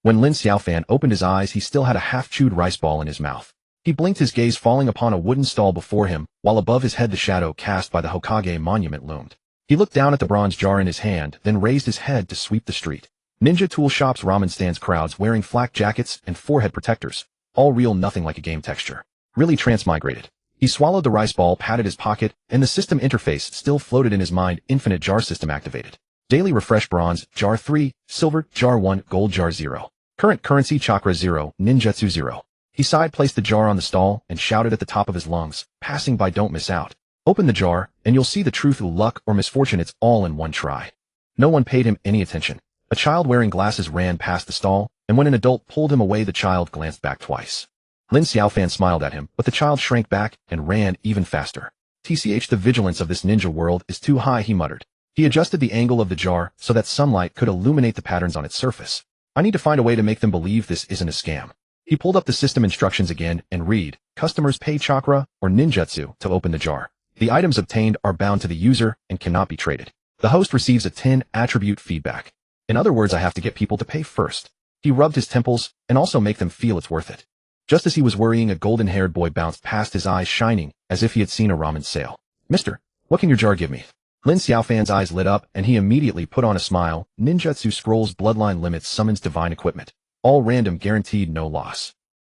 When Lin Xiaofan opened his eyes, he still had a half-chewed rice ball in his mouth. He blinked, his gaze falling upon a wooden stall before him, while above his head the shadow cast by the Hokage monument loomed. He looked down at the bronze jar in his hand, then raised his head to sweep the street. Ninja tool shops, ramen stands, crowds wearing flak jackets and forehead protectors. All real, nothing like a game texture. Really transmigrated. He swallowed the rice ball, patted his pocket, and the system interface still floated in his mind. Infinite jar system activated. Daily refresh: bronze, jar 3, silver, jar 1, gold, jar 0. Current currency: chakra 0, ninjutsu 0. He sighed, placed the jar on the stall, and shouted at the top of his lungs, "Passing by, don't miss out. Open the jar, and you'll see the truth. Luck or misfortune, it's all in one try." No one paid him any attention. A child wearing glasses ran past the stall, and when an adult pulled him away, the child glanced back twice. Lin Xiaofan smiled at him, but the child shrank back and ran even faster. "The vigilance of this ninja world is too high," he muttered. He adjusted the angle of the jar so that sunlight could illuminate the patterns on its surface. "I need to find a way to make them believe this isn't a scam." He pulled up the system instructions again and read, "Customers pay chakra or ninjutsu to open the jar. The items obtained are bound to the user and cannot be traded. The host receives a 10 attribute feedback. In other words, I have to get people to pay first." He rubbed his temples and also make them feel it's worth it. Just as he was worrying, a golden-haired boy bounced past, his eyes shining as if he had seen a ramen sale. "Mister, what can your jar give me?" Lin Xiaofan's eyes lit up and he immediately put on a smile. "Ninjutsu scrolls, bloodline limits, summons divine equipment. All random, guaranteed, no loss."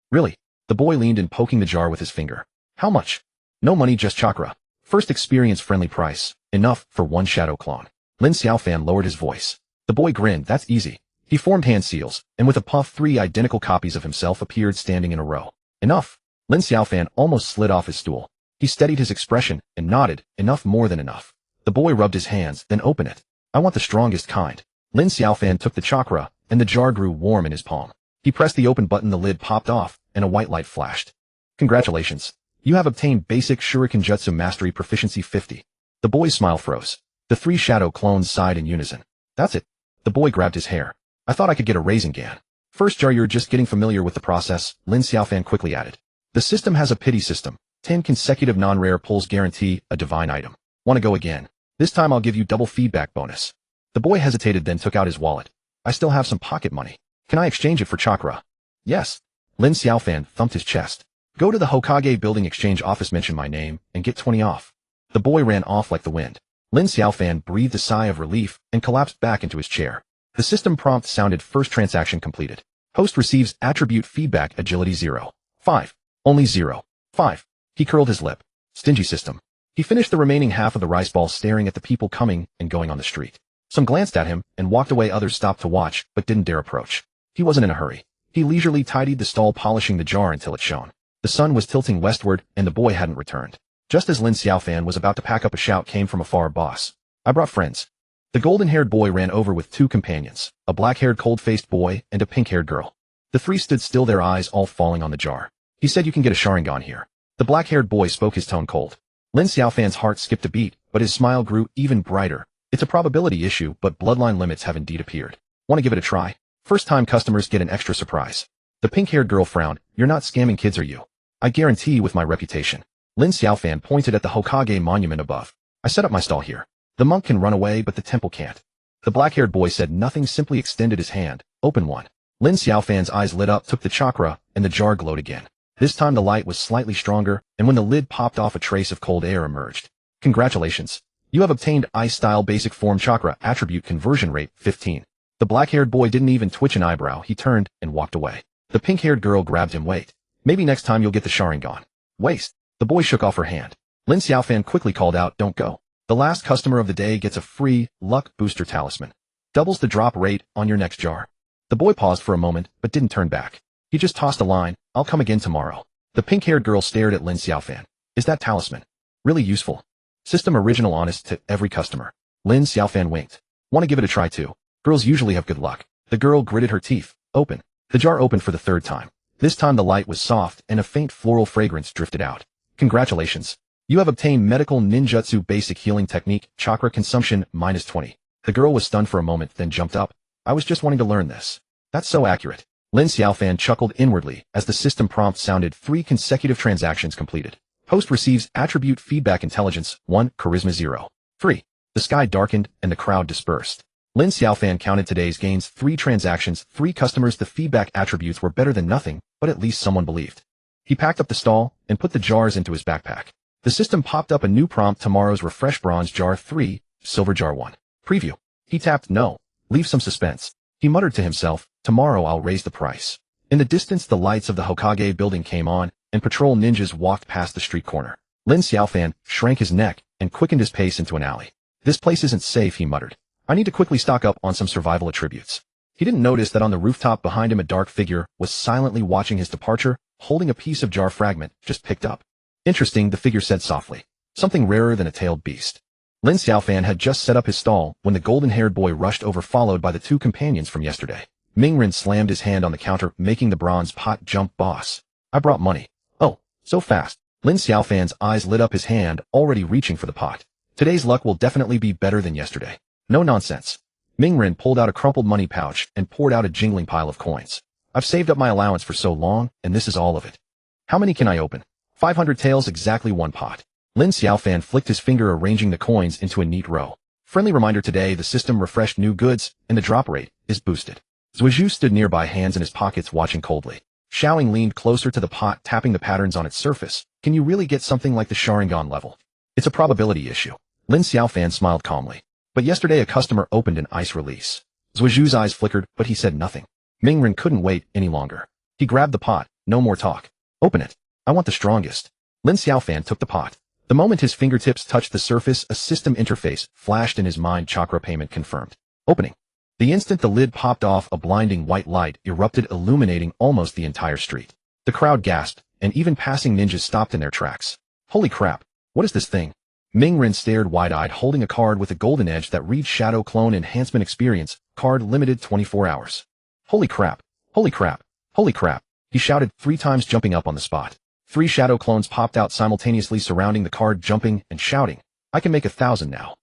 "Really?" The boy leaned in, poking the jar with his finger. "How much?" "No money, just chakra. First experience, friendly price. Enough for one shadow clone." Lin Xiaofan lowered his voice. The boy grinned. "That's easy." He formed hand seals, and with a puff, 3 identical copies of himself appeared standing in a row. "Enough." Lin Xiaofan almost slid off his stool. He steadied his expression and nodded. "Enough, more than enough." The boy rubbed his hands, then open it. "I want the strongest kind." Lin Xiaofan took the chakra, and the jar grew warm in his palm. He pressed the open button, the lid popped off, and a white light flashed. "Congratulations. You have obtained basic Shuriken Jutsu Mastery Proficiency 50. The boy's smile froze. The 3 shadow clones sighed in unison. "That's it." The boy grabbed his hair. "I thought I could get a Rasengan." "First jar, you're just getting familiar with the process," Lin Xiaofan quickly added. "The system has a pity system. 10 consecutive non-rare pulls guarantee a divine item. Want to go again? This time I'll give you double feedback bonus." The boy hesitated, then took out his wallet. "I still have some pocket money. Can I exchange it for chakra?" "Yes." Lin Xiaofan thumped his chest. "Go to the Hokage building exchange office, mention my name, and get 20 off." The boy ran off like the wind. Lin Xiaofan breathed a sigh of relief and collapsed back into his chair. The system prompt sounded, "First transaction completed. Host receives attribute feedback, agility 0. 5. Only 0. 5. He curled his lip. Stingy system. He finished the remaining half of the rice ball, staring at the people coming and going on the street. Some glanced at him and walked away, others stopped to watch but didn't dare approach. He wasn't in a hurry. He leisurely tidied the stall, polishing the jar until it shone. The sun was tilting westward and the boy hadn't returned. Just as Lin Xiaofan was about to pack up, a shout came from afar. "Boss, I brought friends." The golden-haired boy ran over with 2 companions, a black-haired cold-faced boy and a pink-haired girl. The 3 stood still, their eyes all falling on the jar. "He said you can get a Sharingan here." The black-haired boy spoke, his tone cold. Lin Xiaofan's heart skipped a beat, but his smile grew even brighter. "It's a probability issue, but bloodline limits have indeed appeared. Want to give it a try? First-time customers get an extra surprise." The pink-haired girl frowned. "You're not scamming kids, are you?" "I guarantee with my reputation." Lin Xiaofan pointed at the Hokage monument above. "I set up my stall here. The monk can run away, but the temple can't." The black-haired boy said nothing, simply extended his hand. "Open one." Lin Xiaofan's eyes lit up, took the chakra, and the jar glowed again. This time the light was slightly stronger, and when the lid popped off, a trace of cold air emerged. "Congratulations. You have obtained Ice-style basic form chakra, attribute conversion rate 15. The black-haired boy didn't even twitch an eyebrow. He turned and walked away. The pink-haired girl grabbed him. "Wait. Maybe next time you'll get the Sharingan." "Waste." The boy shook off her hand. Lin Xiaofan quickly called out, "Don't go. The last customer of the day gets a free luck booster talisman. Doubles the drop rate on your next jar." The boy paused for a moment, but didn't turn back. He just tossed a line, "I'll come again tomorrow." The pink-haired girl stared at Lin Xiaofan. "Is that talisman really useful?" "System original, honest to every customer." Lin Xiaofan winked. "Want to give it a try too? Girls usually have good luck." The girl gritted her teeth. "Open." The jar opened for the 3rd time. This time the light was soft and a faint floral fragrance drifted out. "Congratulations. You have obtained medical ninjutsu basic healing technique, chakra consumption -20. The girl was stunned for a moment, then jumped up. "I was just wanting to learn this." "That's so accurate." Lin Xiaofan chuckled inwardly as the system prompt sounded. 3 consecutive transactions completed. Host receives attribute feedback, intelligence 1, charisma 0. 3. The sky darkened and the crowd dispersed. Lin Xiaofan counted today's gains: 3 transactions, 3 customers. The feedback attributes were better than nothing, but at least someone believed. He packed up the stall and put the jars into his backpack. The system popped up a new prompt: tomorrow's refresh, bronze jar 3, silver jar 1. Preview. He tapped no. Leave some suspense. He muttered to himself, tomorrow I'll raise the price. In the distance, the lights of the Hokage building came on, and patrol ninjas walked past the street corner. Lin Xiaofan shrank his neck and quickened his pace into an alley. This place isn't safe, he muttered. I need to quickly stock up on some survival attributes. He didn't notice that on the rooftop behind him a dark figure was silently watching his departure, holding a piece of jar fragment just picked up. Interesting, the figure said softly. Something rarer than a tailed beast. Lin Xiaofan had just set up his stall when the golden-haired boy rushed over, followed by the 2 companions from yesterday. Mingren slammed his hand on the counter, making the bronze pot jump. Boss, I brought money. Oh, so fast. Lin Xiaofan's eyes lit up, his hand already reaching for the pot. Today's luck will definitely be better than yesterday. No nonsense. Mingren pulled out a crumpled money pouch and poured out a jingling pile of coins. I've saved up my allowance for so long, and this is all of it. How many can I open? 500 taels, exactly 1 pot. Lin Xiaofan flicked his finger, arranging the coins into a neat row. Friendly reminder: today the system refreshed new goods, and the drop rate is boosted. Zhuozhu stood nearby, hands in his pockets, watching coldly. Xiaoying leaned closer to the pot, tapping the patterns on its surface. Can you really get something like the Sharingan level? It's a probability issue. Lin Xiaofan smiled calmly. But yesterday a customer opened an ice release. Zhuozhu's eyes flickered, but he said nothing. Mingren couldn't wait any longer. He grabbed the pot. No more talk. Open it. I want the strongest. Lin Xiaofan took the pot. The moment his fingertips touched the surface, a system interface flashed in his mind. Chakra payment confirmed. Opening. The instant the lid popped off, a blinding white light erupted, illuminating almost the entire street. The crowd gasped, and even passing ninjas stopped in their tracks. Holy crap! What is this thing? Mingren stared wide-eyed, holding a card with a golden edge that reads Shadow Clone Enhancement Experience, card limited 24 hours. Holy crap! Holy crap! Holy crap! He shouted 3 times, jumping up on the spot. 3 shadow clones popped out simultaneously, surrounding the card, jumping and shouting. I can make 1,000 now.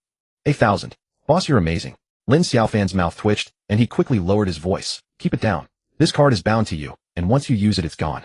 1,000. Boss, you're amazing. Lin Xiaofan's mouth twitched, and he quickly lowered his voice. Keep it down. This card is bound to you, and once you use it, it's gone.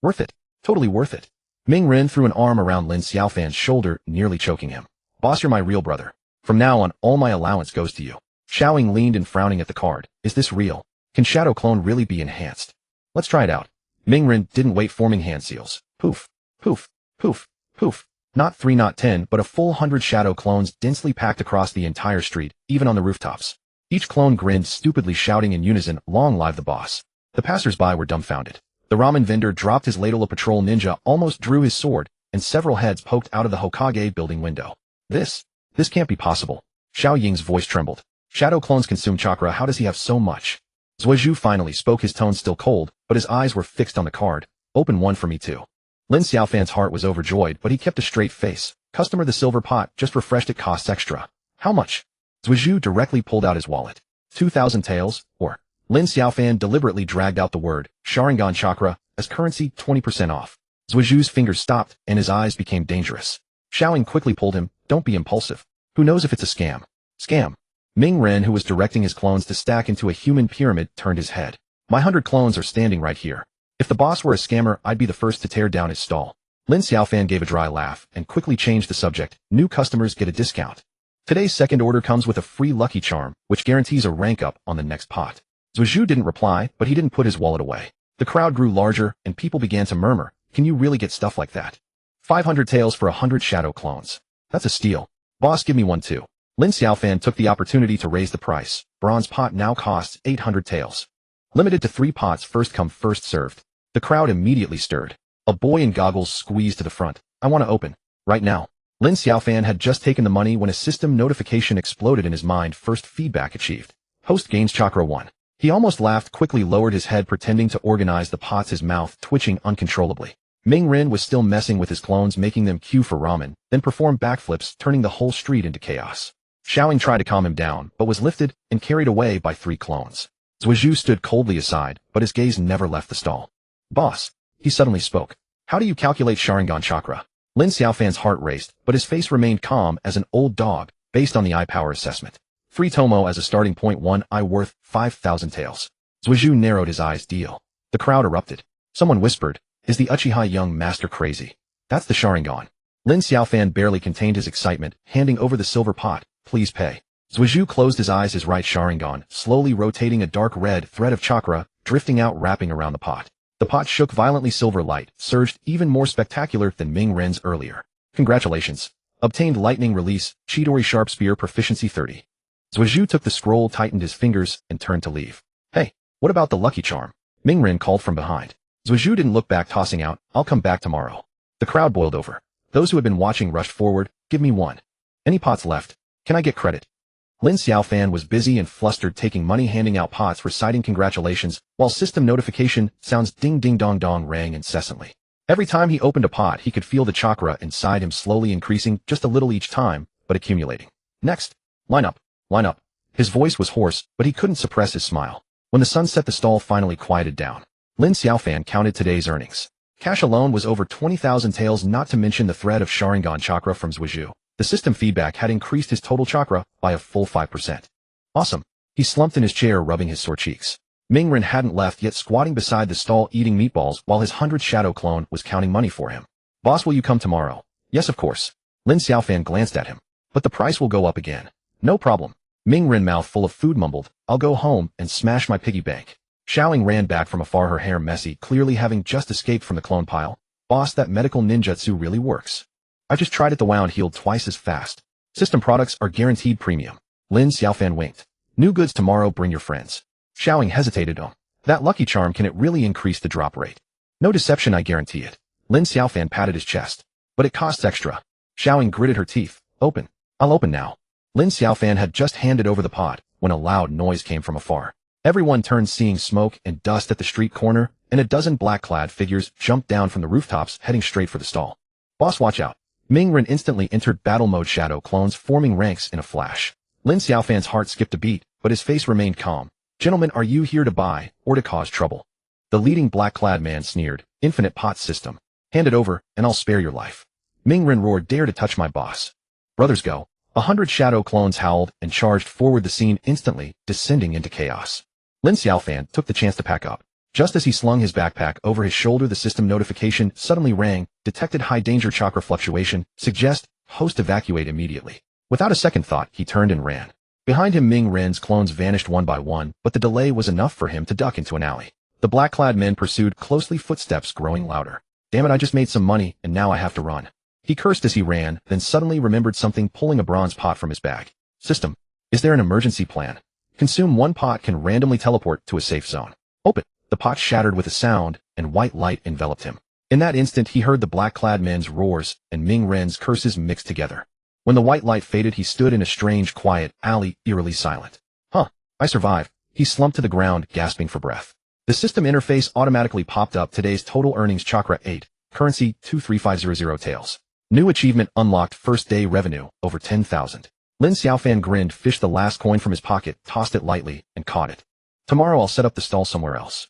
Worth it. Totally worth it. Mingren threw an arm around Lin Xiaofan's shoulder, nearly choking him. Boss, you're my real brother. From now on, all my allowance goes to you. Xiaoying leaned in, frowning at the card. Is this real? Can Shadow Clone really be enhanced? Let's try it out. Mingren didn't wait, forming hand seals. Poof, poof, poof, poof. Not 3, not 10, but a full 100 shadow clones densely packed across the entire street, even on the rooftops. Each clone grinned, stupidly shouting in unison, long live the boss. The passers-by were dumbfounded. The ramen vendor dropped his ladle, a patrol ninja almost drew his sword, and several heads poked out of the Hokage building window. This can't be possible. Xiao Ying's voice trembled. Shadow clones consume chakra, how does he have so much? Zhuozhu finally spoke, his tone still cold, but his eyes were fixed on the card. Open one for me too. Lin Xiaofan's heart was overjoyed, but he kept a straight face. Customer, the silver pot, just refreshed, it costs extra. How much? Zhuozhu directly pulled out his wallet. 2,000 taels, or... Lin Xiaofan deliberately dragged out the word, Sharingan chakra, as currency, 20% off. Zhuozhu's fingers stopped, and his eyes became dangerous. Xiaoying quickly pulled him, don't be impulsive. Who knows if it's a scam? Scam. Mingren, who was directing his clones to stack into a human pyramid, turned his head. My 100 clones are standing right here. If the boss were a scammer, I'd be the first to tear down his stall. Lin Xiaofan gave a dry laugh and quickly changed the subject. New customers get a discount. Today's second order comes with a free lucky charm, which guarantees a rank up on the next pot. Zhuozhu didn't reply, but he didn't put his wallet away. The crowd grew larger, and people began to murmur, can you really get stuff like that? 500 taels for 100 shadow clones. That's a steal. Boss, give me one too. Lin Xiaofan took the opportunity to raise the price. Bronze pot now costs 800 taels. Limited to 3 pots, first come first served. The crowd immediately stirred. A boy in goggles squeezed to the front. I want to open. Right now. Lin Xiaofan had just taken the money when a system notification exploded in his mind. First feedback achieved. Host gains chakra 1. He almost laughed, quickly lowered his head, pretending to organize the pots, his mouth twitching uncontrollably. Mingren was still messing with his clones, making them queue for ramen, then perform backflips, turning the whole street into chaos. Xiaoying tried to calm him down, but was lifted and carried away by 3 clones. Zhuozhu stood coldly aside, but his gaze never left the stall. Boss, he suddenly spoke. How do you calculate Sharingan chakra? Lin Xiaofan's heart raced, but his face remained calm as an old dog, based on the eye power assessment. 3 tomo as a starting point, 1 eye worth 5,000 taels. Zhuozhu narrowed his eyes. Deal. The crowd erupted. Someone whispered, is the Uchiha young master crazy? That's the Sharingan. Lin Xiaofan barely contained his excitement, handing over the silver pot. Please pay. Zhuizhu closed his eyes, his right Sharingan, slowly rotating a dark red thread of chakra, drifting out wrapping around the pot. The pot shook violently, silver light surged, even more spectacular than Ming Ren's earlier. Congratulations. Obtained lightning release, Chidori sharp spear proficiency 30. Zhuizhu took the scroll, tightened his fingers, and turned to leave. Hey, what about the lucky charm? Ming Ren called from behind. Zhuizhu didn't look back, tossing out, I'll come back tomorrow. The crowd boiled over. Those who had been watching rushed forward. Give me one. Any pots left? Can I get credit? Lin Xiaofan was busy and flustered, taking money, handing out pots, reciting congratulations, while system notification sounds ding ding dong dong rang incessantly. Every time he opened a pot, he could feel the chakra inside him slowly increasing, just a little each time, but accumulating. Next. Line up. Line up. His voice was hoarse, but he couldn't suppress his smile. When the sun set, the stall finally quieted down. Lin Xiaofan counted today's earnings. Cash alone was over 20,000 taels, not to mention the thread of Sharingan chakra from Zhuizhu. The system feedback had increased his total chakra by a full 5%. Awesome. He slumped in his chair, rubbing his sore cheeks. Ming Ren hadn't left yet, squatting beside the stall eating meatballs while his 100th shadow clone was counting money for him. Boss, will you come tomorrow? Yes, of course. Lin Xiaofan glanced at him. But the price will go up again. No problem. Ming Ren, mouth full of food, mumbled, I'll go home and smash my piggy bank. Xiaoling ran back from afar, her hair messy, clearly having just escaped from the clone pile. Boss, that medical ninjutsu really works. I just tried it, the wound healed twice as fast. System products are guaranteed premium. Lin Xiaofan winked. New goods tomorrow, bring your friends. Xiaoling hesitated. That lucky charm, can it really increase the drop rate? No deception, I guarantee it. Lin Xiaofan patted his chest. But it costs extra. Xiaoling gritted her teeth. Open. I'll open now. Lin Xiaofan had just handed over the pot when a loud noise came from afar. Everyone turned, seeing smoke and dust at the street corner, and a dozen black-clad figures jumped down from the rooftops, heading straight for the stall. Boss, watch out. Ming Ren instantly entered battle mode, shadow clones forming ranks in a flash. Lin Xiaofan's heart skipped a beat, but his face remained calm. Gentlemen, are you here to buy, or to cause trouble? The leading black-clad man sneered. Infinite pot system. Hand it over, and I'll spare your life. Ming Ren roared, dare to touch my boss. Brothers, go. 100 shadow clones howled and charged forward, the scene instantly descending into chaos. Lin Xiaofan took the chance to pack up. Just as he slung his backpack over his shoulder, the system notification suddenly rang. Detected high danger chakra fluctuation. Suggest host evacuate immediately. Without a second thought, he turned and ran. Behind him, Ming Ren's clones vanished one by one, but the delay was enough for him to duck into an alley. The black-clad men pursued closely, footsteps growing louder. Damn it, I just made some money, and now I have to run. He cursed as he ran, then suddenly remembered something, pulling a bronze pot from his bag. System. Is there an emergency plan? Consume one pot can randomly teleport to a safe zone. Open. The pot shattered with a sound, and white light enveloped him. In that instant, he heard the black-clad men's roars and Ming Ren's curses mixed together. When the white light faded, he stood in a strange, quiet alley, eerily silent. Huh, I survived. He slumped to the ground, gasping for breath. The system interface automatically popped up. Today's total earnings, chakra 8, currency 23500 taels. New achievement unlocked, first day revenue, over 10,000. Lin Xiaofan grinned, fished the last coin from his pocket, tossed it lightly, and caught it. Tomorrow I'll set up the stall somewhere else.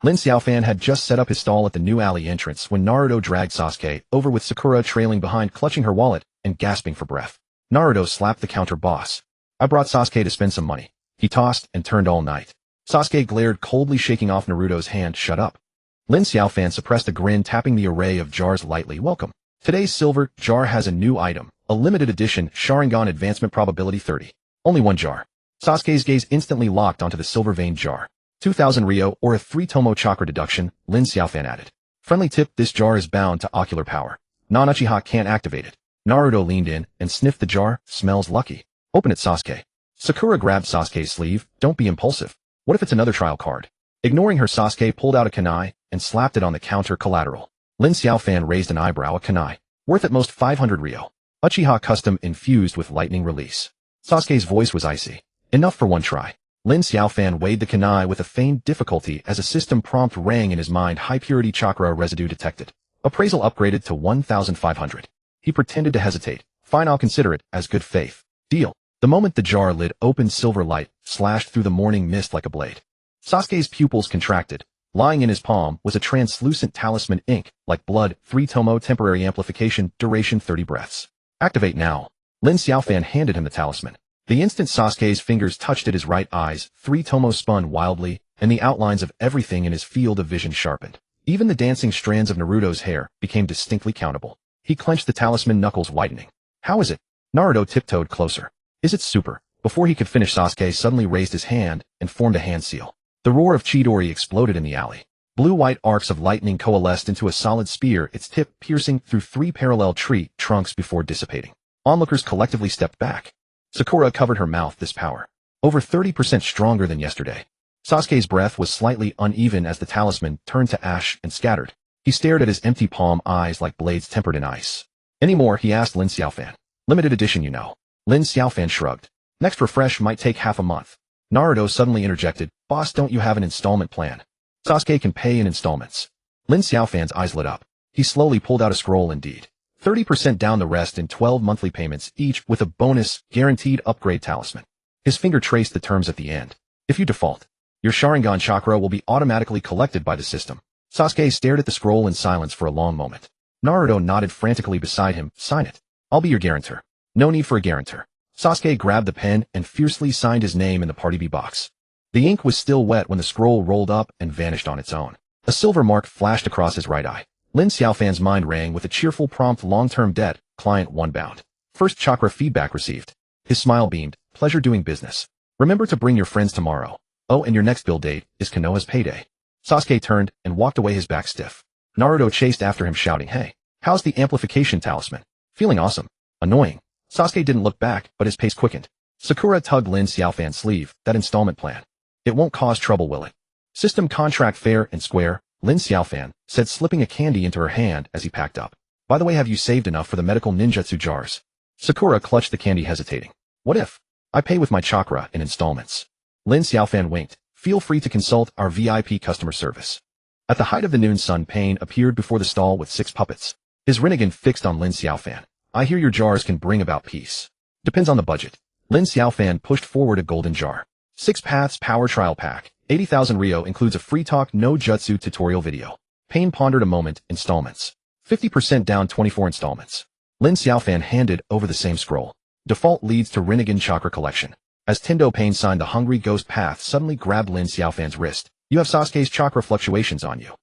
Lin Xiaofan had just set up his stall at the new alley entrance when Naruto dragged Sasuke over, with Sakura trailing behind, clutching her wallet and gasping for breath. Naruto slapped the counter. Boss, I brought Sasuke to spend some money. He tossed and turned all night. Sasuke glared coldly, shaking off Naruto's hand. Shut up. Lin Xiaofan suppressed a grin, tapping the array of jars lightly. Welcome. Today's silver jar has a new item, a limited edition Sharingan advancement probability 30. Only one jar. Sasuke's gaze instantly locked onto the silver veined jar. 2,000 Ryo or a 3 Tomo chakra deduction, Lin Xiaofan added. Friendly tip, this jar is bound to ocular power. Non-Uchiha can't activate it. Naruto leaned in and sniffed the jar. Smells lucky. Open it, Sasuke. Sakura grabbed Sasuke's sleeve. Don't be impulsive. What if it's another trial card? Ignoring her, Sasuke pulled out a kunai and slapped it on the counter. Collateral. Lin Xiaofan raised an eyebrow. A kunai. Worth at most 500 Ryo. Uchiha custom, infused with lightning release. Sasuke's voice was icy. Enough for one try. Lin Xiaofan weighed the kunai with a feigned difficulty as a system prompt rang in his mind. High purity chakra residue detected. Appraisal upgraded to 1,500. He pretended to hesitate. Fine, I'll consider it as good faith. Deal. The moment the jar lid opened, silver light slashed through the morning mist like a blade. Sasuke's pupils contracted. Lying in his palm was a translucent talisman, ink like blood. 3 Tomo temporary amplification, duration 30 breaths. Activate now. Lin Xiaofan handed him the talisman. The instant Sasuke's fingers touched it, his right eyes, 3 Tomo spun wildly, and the outlines of everything in his field of vision sharpened. Even the dancing strands of Naruto's hair became distinctly countable. He clenched the talisman, knuckles whitening. How is it? Naruto tiptoed closer. Is it super? Before he could finish, Sasuke suddenly raised his hand and formed a hand seal. The roar of Chidori exploded in the alley. Blue-white arcs of lightning coalesced into a solid spear, its tip piercing through 3 parallel tree trunks before dissipating. Onlookers collectively stepped back. Sakura covered her mouth. This power. Over 30% stronger than yesterday. Sasuke's breath was slightly uneven as the talisman turned to ash and scattered. He stared at his empty palm, eyes like blades tempered in ice. Any more? He asked Lin Xiaofan. Limited edition, you know. Lin Xiaofan shrugged. Next refresh might take half a month. Naruto suddenly interjected. Boss, don't you have an installment plan? Sasuke can pay in installments. Lin Xiaofan's eyes lit up. He slowly pulled out a scroll. Indeed. 30% down, the rest in 12 monthly payments, each with a bonus, guaranteed upgrade talisman. His finger traced the terms at the end. If you default, your Sharingan chakra will be automatically collected by the system. Sasuke stared at the scroll in silence for a long moment. Naruto nodded frantically beside him. Sign it. I'll be your guarantor. No need for a guarantor. Sasuke grabbed the pen and fiercely signed his name in the party B box. The ink was still wet when the scroll rolled up and vanished on its own. A silver mark flashed across his right eye. Lin Xiaofan's mind rang with a cheerful prompt. Long-term debt, client 1 bound. First chakra feedback received. His smile beamed. Pleasure doing business. Remember to bring your friends tomorrow. Oh, and your next bill date is Konoha's payday. Sasuke turned and walked away, his back stiff. Naruto chased after him, shouting, Hey, how's the amplification talisman? Feeling awesome. Annoying. Sasuke didn't look back, but his pace quickened. Sakura tugged Lin Xiaofan's sleeve. That installment plan. It won't cause trouble, will it? System contract fair and square, Lin Xiaofan said, slipping a candy into her hand as he packed up. By the way, have you saved enough for the medical ninjutsu jars? Sakura clutched the candy, hesitating. What if I pay with my chakra in installments? Lin Xiaofan winked. Feel free to consult our VIP customer service. At the height of the noon sun, Pain appeared before the stall with 6 puppets. His Rinnegan fixed on Lin Xiaofan. I hear your jars can bring about peace. Depends on the budget. Lin Xiaofan pushed forward a golden jar. 6 Paths Power Trial Pack. 80,000 Ryo includes a free talk no jutsu tutorial video. Pain pondered a moment. Installments. 50% down, 24 installments. Lin Xiaofan handed over the same scroll. Default leads to Rinnegan chakra collection. As Tendo Pain signed, the hungry ghost path suddenly grabbed Lin Xiaofan's wrist. You have Sasuke's chakra fluctuations on you.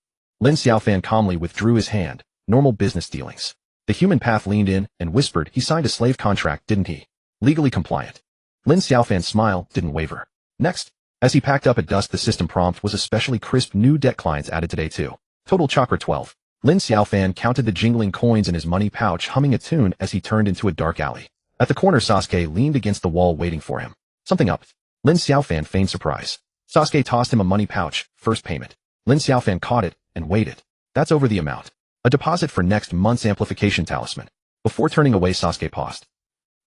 Lin Xiaofan calmly withdrew his hand. Normal business dealings. The human path leaned in and whispered, he signed a slave contract, didn't he? Legally compliant. Lin Xiaofan's smile didn't waver. Next, as he packed up at dusk, the system prompt was especially crisp. New debt clients added today too. Total chakra 12. Lin Xiaofan counted the jingling coins in his money pouch, humming a tune as he turned into a dark alley. At the corner, Sasuke leaned against the wall waiting for him. Something up. Lin Xiaofan feigned surprise. Sasuke tossed him a money pouch. First payment. Lin Xiaofan caught it and waited. That's over the amount. A deposit for next month's amplification talisman. Before turning away, Sasuke paused.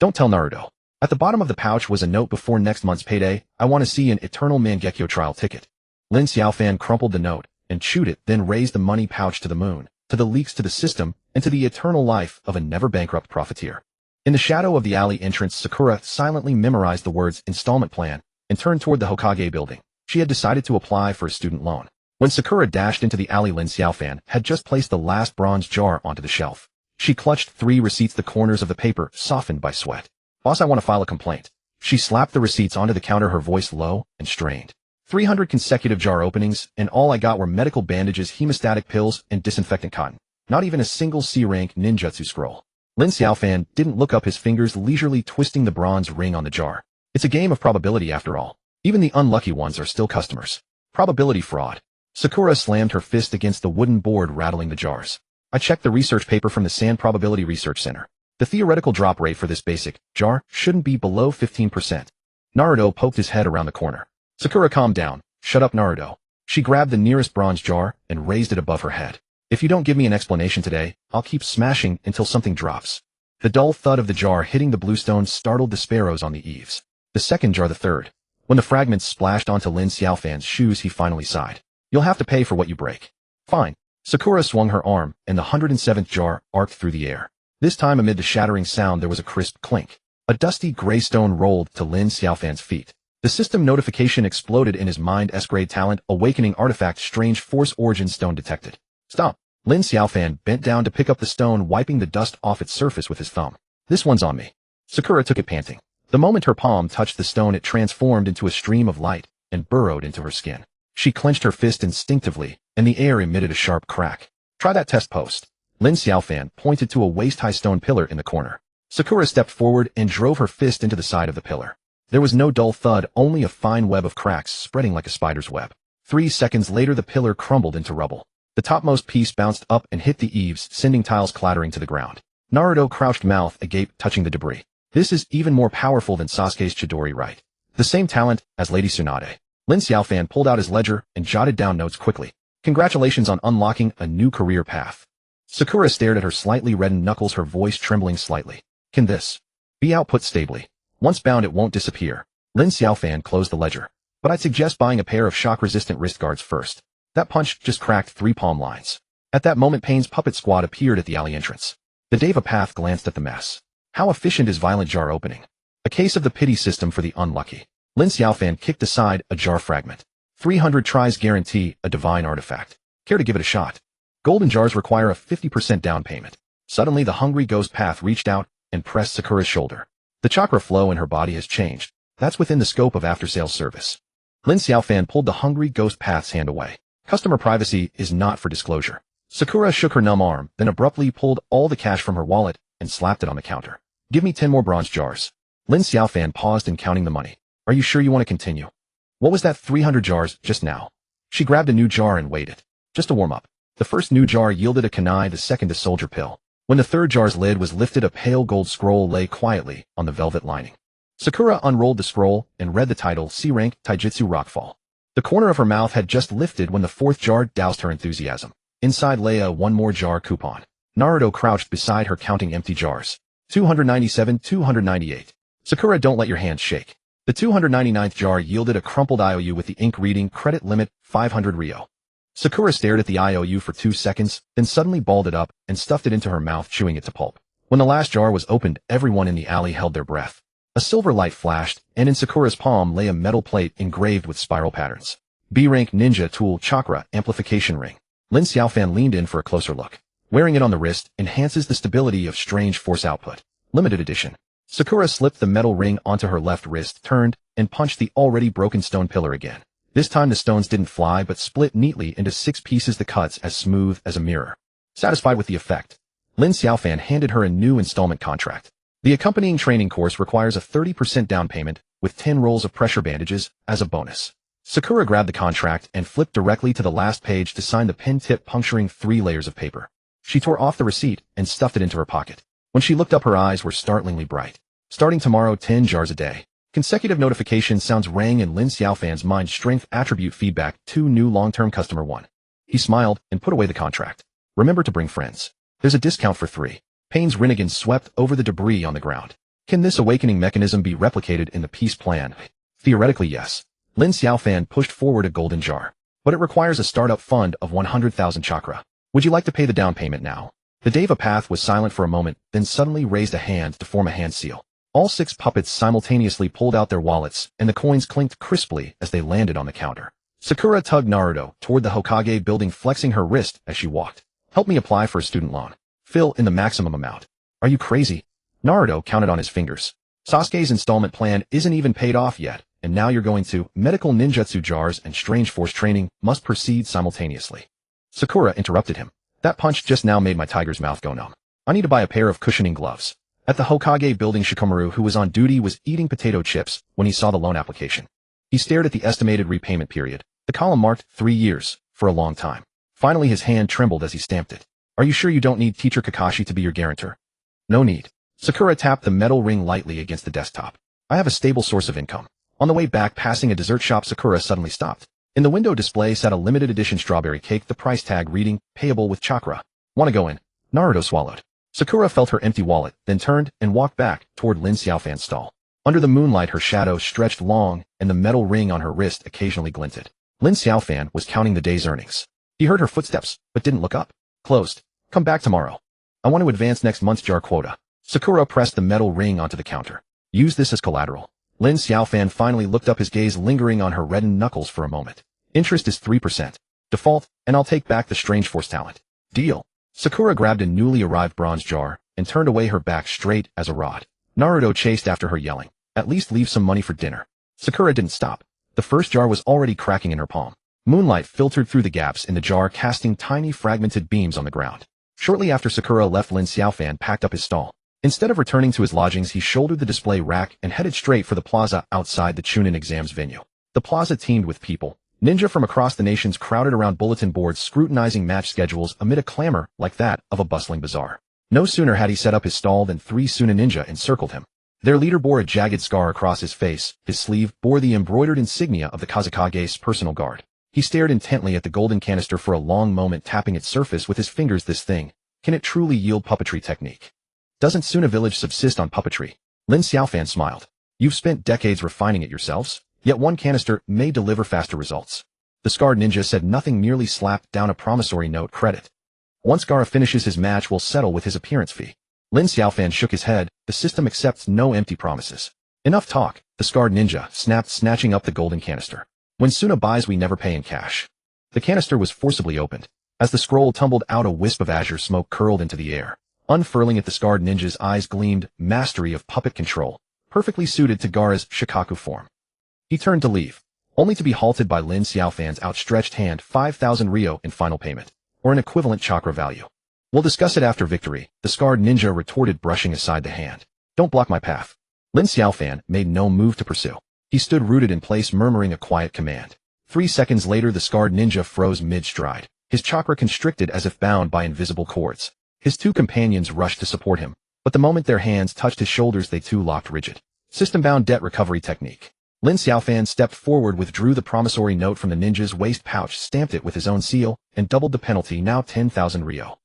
Don't tell Naruto. At the bottom of the pouch was a note. Before next month's payday, I want to see an Eternal Mangekyo trial ticket. Lin Xiaofan crumpled the note and chewed it, then raised the money pouch to the moon, to the leaks, to the system, and to the eternal life of a never-bankrupt profiteer. In the shadow of the alley entrance, Sakura silently memorized the words installment plan and turned toward the Hokage building. She had decided to apply for a student loan. When Sakura dashed into the alley, Lin Xiaofan had just placed the last bronze jar onto the shelf. She clutched 3 receipts, the corners of the paper softened by sweat. Boss, I want to file a complaint. She slapped the receipts onto the counter, her voice low and strained. 300 consecutive jar openings, and all I got were medical bandages, hemostatic pills, and disinfectant cotton. Not even a single C-rank ninjutsu scroll. Lin Xiaofan didn't look up, his fingers leisurely twisting the bronze ring on the jar. It's a game of probability after all. Even the unlucky ones are still customers. Probability fraud. Sakura slammed her fist against the wooden board, rattling the jars. I checked the research paper from the Sand Probability Research Center. The theoretical drop rate for this basic jar shouldn't be below 15%. Naruto poked his head around the corner. Sakura, calm down. Shut up, Naruto. She grabbed the nearest bronze jar and raised it above her head. If you don't give me an explanation today, I'll keep smashing until something drops. The dull thud of the jar hitting the bluestone startled the sparrows on the eaves. The second jar, the third. When the fragments splashed onto Lin Xiaofan's shoes, he finally sighed. You'll have to pay for what you break. Fine. Sakura swung her arm, and the 107th jar arced through the air. This time, amid the shattering sound, there was a crisp clink. A dusty gray stone rolled to Lin Xiaofan's feet. The system notification exploded in his mind. S-grade talent, awakening artifact, strange force origin stone detected. Stop. Lin Xiaofan bent down to pick up the stone, wiping the dust off its surface with his thumb. This one's on me. Sakura took it, panting. The moment her palm touched the stone, it transformed into a stream of light and burrowed into her skin. She clenched her fist instinctively, and the air emitted a sharp crack. Try that test post. Lin Xiaofan pointed to a waist-high stone pillar in the corner. Sakura stepped forward and drove her fist into the side of the pillar. There was no dull thud, only a fine web of cracks spreading like a spider's web. 3 seconds later the pillar crumbled into rubble. The topmost piece bounced up and hit the eaves, sending tiles clattering to the ground. Naruto crouched, mouth agape, touching the debris. This is even more powerful than Sasuke's Chidori, right? The same talent as Lady Tsunade. Lin Xiaofan pulled out his ledger and jotted down notes quickly. Congratulations on unlocking a new career path. Sakura stared at her slightly reddened knuckles, her voice trembling slightly. Can this be output stably? Once bound, it won't disappear. Lin Xiaofan closed the ledger. But I'd suggest buying a pair of shock-resistant wrist guards first. That punch just cracked 3 palm lines. At that moment, Pain's puppet squad appeared at the alley entrance. The Deva Path glanced at the mess. How efficient is violent jar opening? A case of the pity system for the unlucky. Lin Xiaofan kicked aside a jar fragment. 300 tries guarantee a divine artifact. Care to give it a shot? Golden jars require a 50% down payment. Suddenly the hungry ghost path reached out and pressed Sakura's shoulder. The chakra flow in her body has changed. That's within the scope of after-sales service. Lin Xiaofan pulled the hungry ghost path's hand away. Customer privacy is not for disclosure. Sakura shook her numb arm, then abruptly pulled all the cash from her wallet and slapped it on the counter. Give me 10 more bronze jars. Lin Xiaofan paused in counting the money. Are you sure you want to continue? What was that 300 jars just now? She grabbed a new jar and weighed it. Just to warm up. The first new jar yielded a kunai, the second a soldier pill. When the third jar's lid was lifted, a pale gold scroll lay quietly on the velvet lining. Sakura unrolled the scroll and read the title, C-Rank Taijutsu Rockfall. The corner of her mouth had just lifted when the fourth jar doused her enthusiasm. Inside lay a 1 more jar coupon. Naruto crouched beside her, counting empty jars. 297, 298. Sakura, don't let your hands shake. The 299th jar yielded a crumpled IOU with the ink reading, credit limit, 500 Ryo. Sakura stared at the IOU for 2 seconds, then suddenly balled it up and stuffed it into her mouth, chewing it to pulp. When the last jar was opened, everyone in the alley held their breath. A silver light flashed, and in Sakura's palm lay a metal plate engraved with spiral patterns. B-Rank Ninja Tool Chakra Amplification Ring. Lin Xiaofan leaned in for a closer look. Wearing it on the wrist enhances the stability of strange force output. Limited edition. Sakura slipped the metal ring onto her left wrist, turned, and punched the already broken stone pillar again. This time the stones didn't fly but split neatly into 6 pieces, the cuts as smooth as a mirror. Satisfied with the effect, Lin Xiaofan handed her a new installment contract. The accompanying training course requires a 30% down payment, with 10 rolls of pressure bandages as a bonus. Sakura grabbed the contract and flipped directly to the last page to sign, the pen tip puncturing 3 layers of paper. She tore off the receipt and stuffed it into her pocket. When she looked up, her eyes were startlingly bright. Starting tomorrow, 10 jars a day. Consecutive notification sounds rang in Lin Xiaofan's mind. Strength attribute feedback, 2 new long-term customer 1. He smiled and put away the contract. Remember to bring friends. There's a discount for 3. Pain's Rinnegan swept over the debris on the ground. Can this awakening mechanism be replicated in the peace plan? Theoretically, yes. Lin Xiaofan pushed forward a golden jar. But it requires a startup fund of 100,000 chakra. Would you like to pay the down payment now? The Deva Path was silent for a moment, then suddenly raised a hand to form a hand seal. All 6 puppets simultaneously pulled out their wallets, and the coins clinked crisply as they landed on the counter. Sakura tugged Naruto toward the Hokage building, flexing her wrist as she walked. Help me apply for a student loan. Fill in the maximum amount. Are you crazy? Naruto counted on his fingers. Sasuke's installment plan isn't even paid off yet, and now you're going to. Medical ninjutsu jars and strange force training must proceed simultaneously. Sakura interrupted him. That punch just now made my tiger's mouth go numb. I need to buy a pair of cushioning gloves. At the Hokage building, Shikamaru, who was on duty, was eating potato chips when he saw the loan application. He stared at the estimated repayment period. The column marked 3 years, for a long time. Finally his hand trembled as he stamped it. Are you sure you don't need Teacher Kakashi to be your guarantor? No need. Sakura tapped the metal ring lightly against the desktop. I have a stable source of income. On the way back, passing a dessert shop, Sakura suddenly stopped. In the window display sat a limited edition strawberry cake, the price tag reading, payable with chakra. Wanna go in? Naruto swallowed. Sakura felt her empty wallet, then turned and walked back toward Lin Xiaofan's stall. Under the moonlight her shadow stretched long, and the metal ring on her wrist occasionally glinted. Lin Xiaofan was counting the day's earnings. He heard her footsteps, but didn't look up. Closed. Come back tomorrow. I want to advance next month's jar quota. Sakura pressed the metal ring onto the counter. Use this as collateral. Lin Xiaofan finally looked up, his gaze lingering on her reddened knuckles for a moment. Interest is 3%. Default, and I'll take back the strange force talent. Deal. Sakura grabbed a newly arrived bronze jar and turned away, her back straight as a rod. Naruto chased after her, yelling, "At least leave some money for dinner." Sakura didn't stop. The first jar was already cracking in her palm. Moonlight filtered through the gaps in the jar, casting tiny fragmented beams on the ground. Shortly after Sakura left, Lin Xiaofan packed up his stall. Instead of returning to his lodgings, he shouldered the display rack and headed straight for the plaza outside the Chunin exams venue. The plaza teemed with people. Ninja from across the nations crowded around bulletin boards scrutinizing match schedules amid a clamor like that of a bustling bazaar. No sooner had he set up his stall than 3 Suna ninja encircled him. Their leader bore a jagged scar across his face. His sleeve bore the embroidered insignia of the Kazakage's personal guard. He stared intently at the golden canister for a long moment, tapping its surface with his fingers. This thing, can it truly yield puppetry technique? Doesn't Suna village subsist on puppetry? Lin Xiaofan smiled. You've spent decades refining it yourselves, yet one canister may deliver faster results. The scarred ninja said nothing, merely slapped down a promissory note. Credit. Once Gaara finishes his match, we'll settle with his appearance fee. Lin Xiaofan shook his head. The system accepts no empty promises. Enough talk, the scarred ninja snapped, snatching up the golden canister. When Suna buys, we never pay in cash. The canister was forcibly opened. As the scroll tumbled out, a wisp of azure smoke curled into the air. Unfurling it, the scarred ninja's eyes gleamed. Mastery of puppet control, perfectly suited to Gaara's Shikaku form. He turned to leave, only to be halted by Lin Xiaofan's outstretched hand. 5,000 ryo in final payment, or an equivalent chakra value. We'll discuss it after victory, the scarred ninja retorted, brushing aside the hand. Don't block my path. Lin Xiaofan made no move to pursue. He stood rooted in place, murmuring a quiet command. 3 seconds later, the scarred ninja froze mid-stride, his chakra constricted as if bound by invisible cords. His 2 companions rushed to support him, but the moment their hands touched his shoulders, they too locked rigid. System-bound debt recovery technique. Lin Xiaofan stepped forward, withdrew the promissory note from the ninja's waist pouch, stamped it with his own seal, and doubled the penalty, now 10,000 ryo.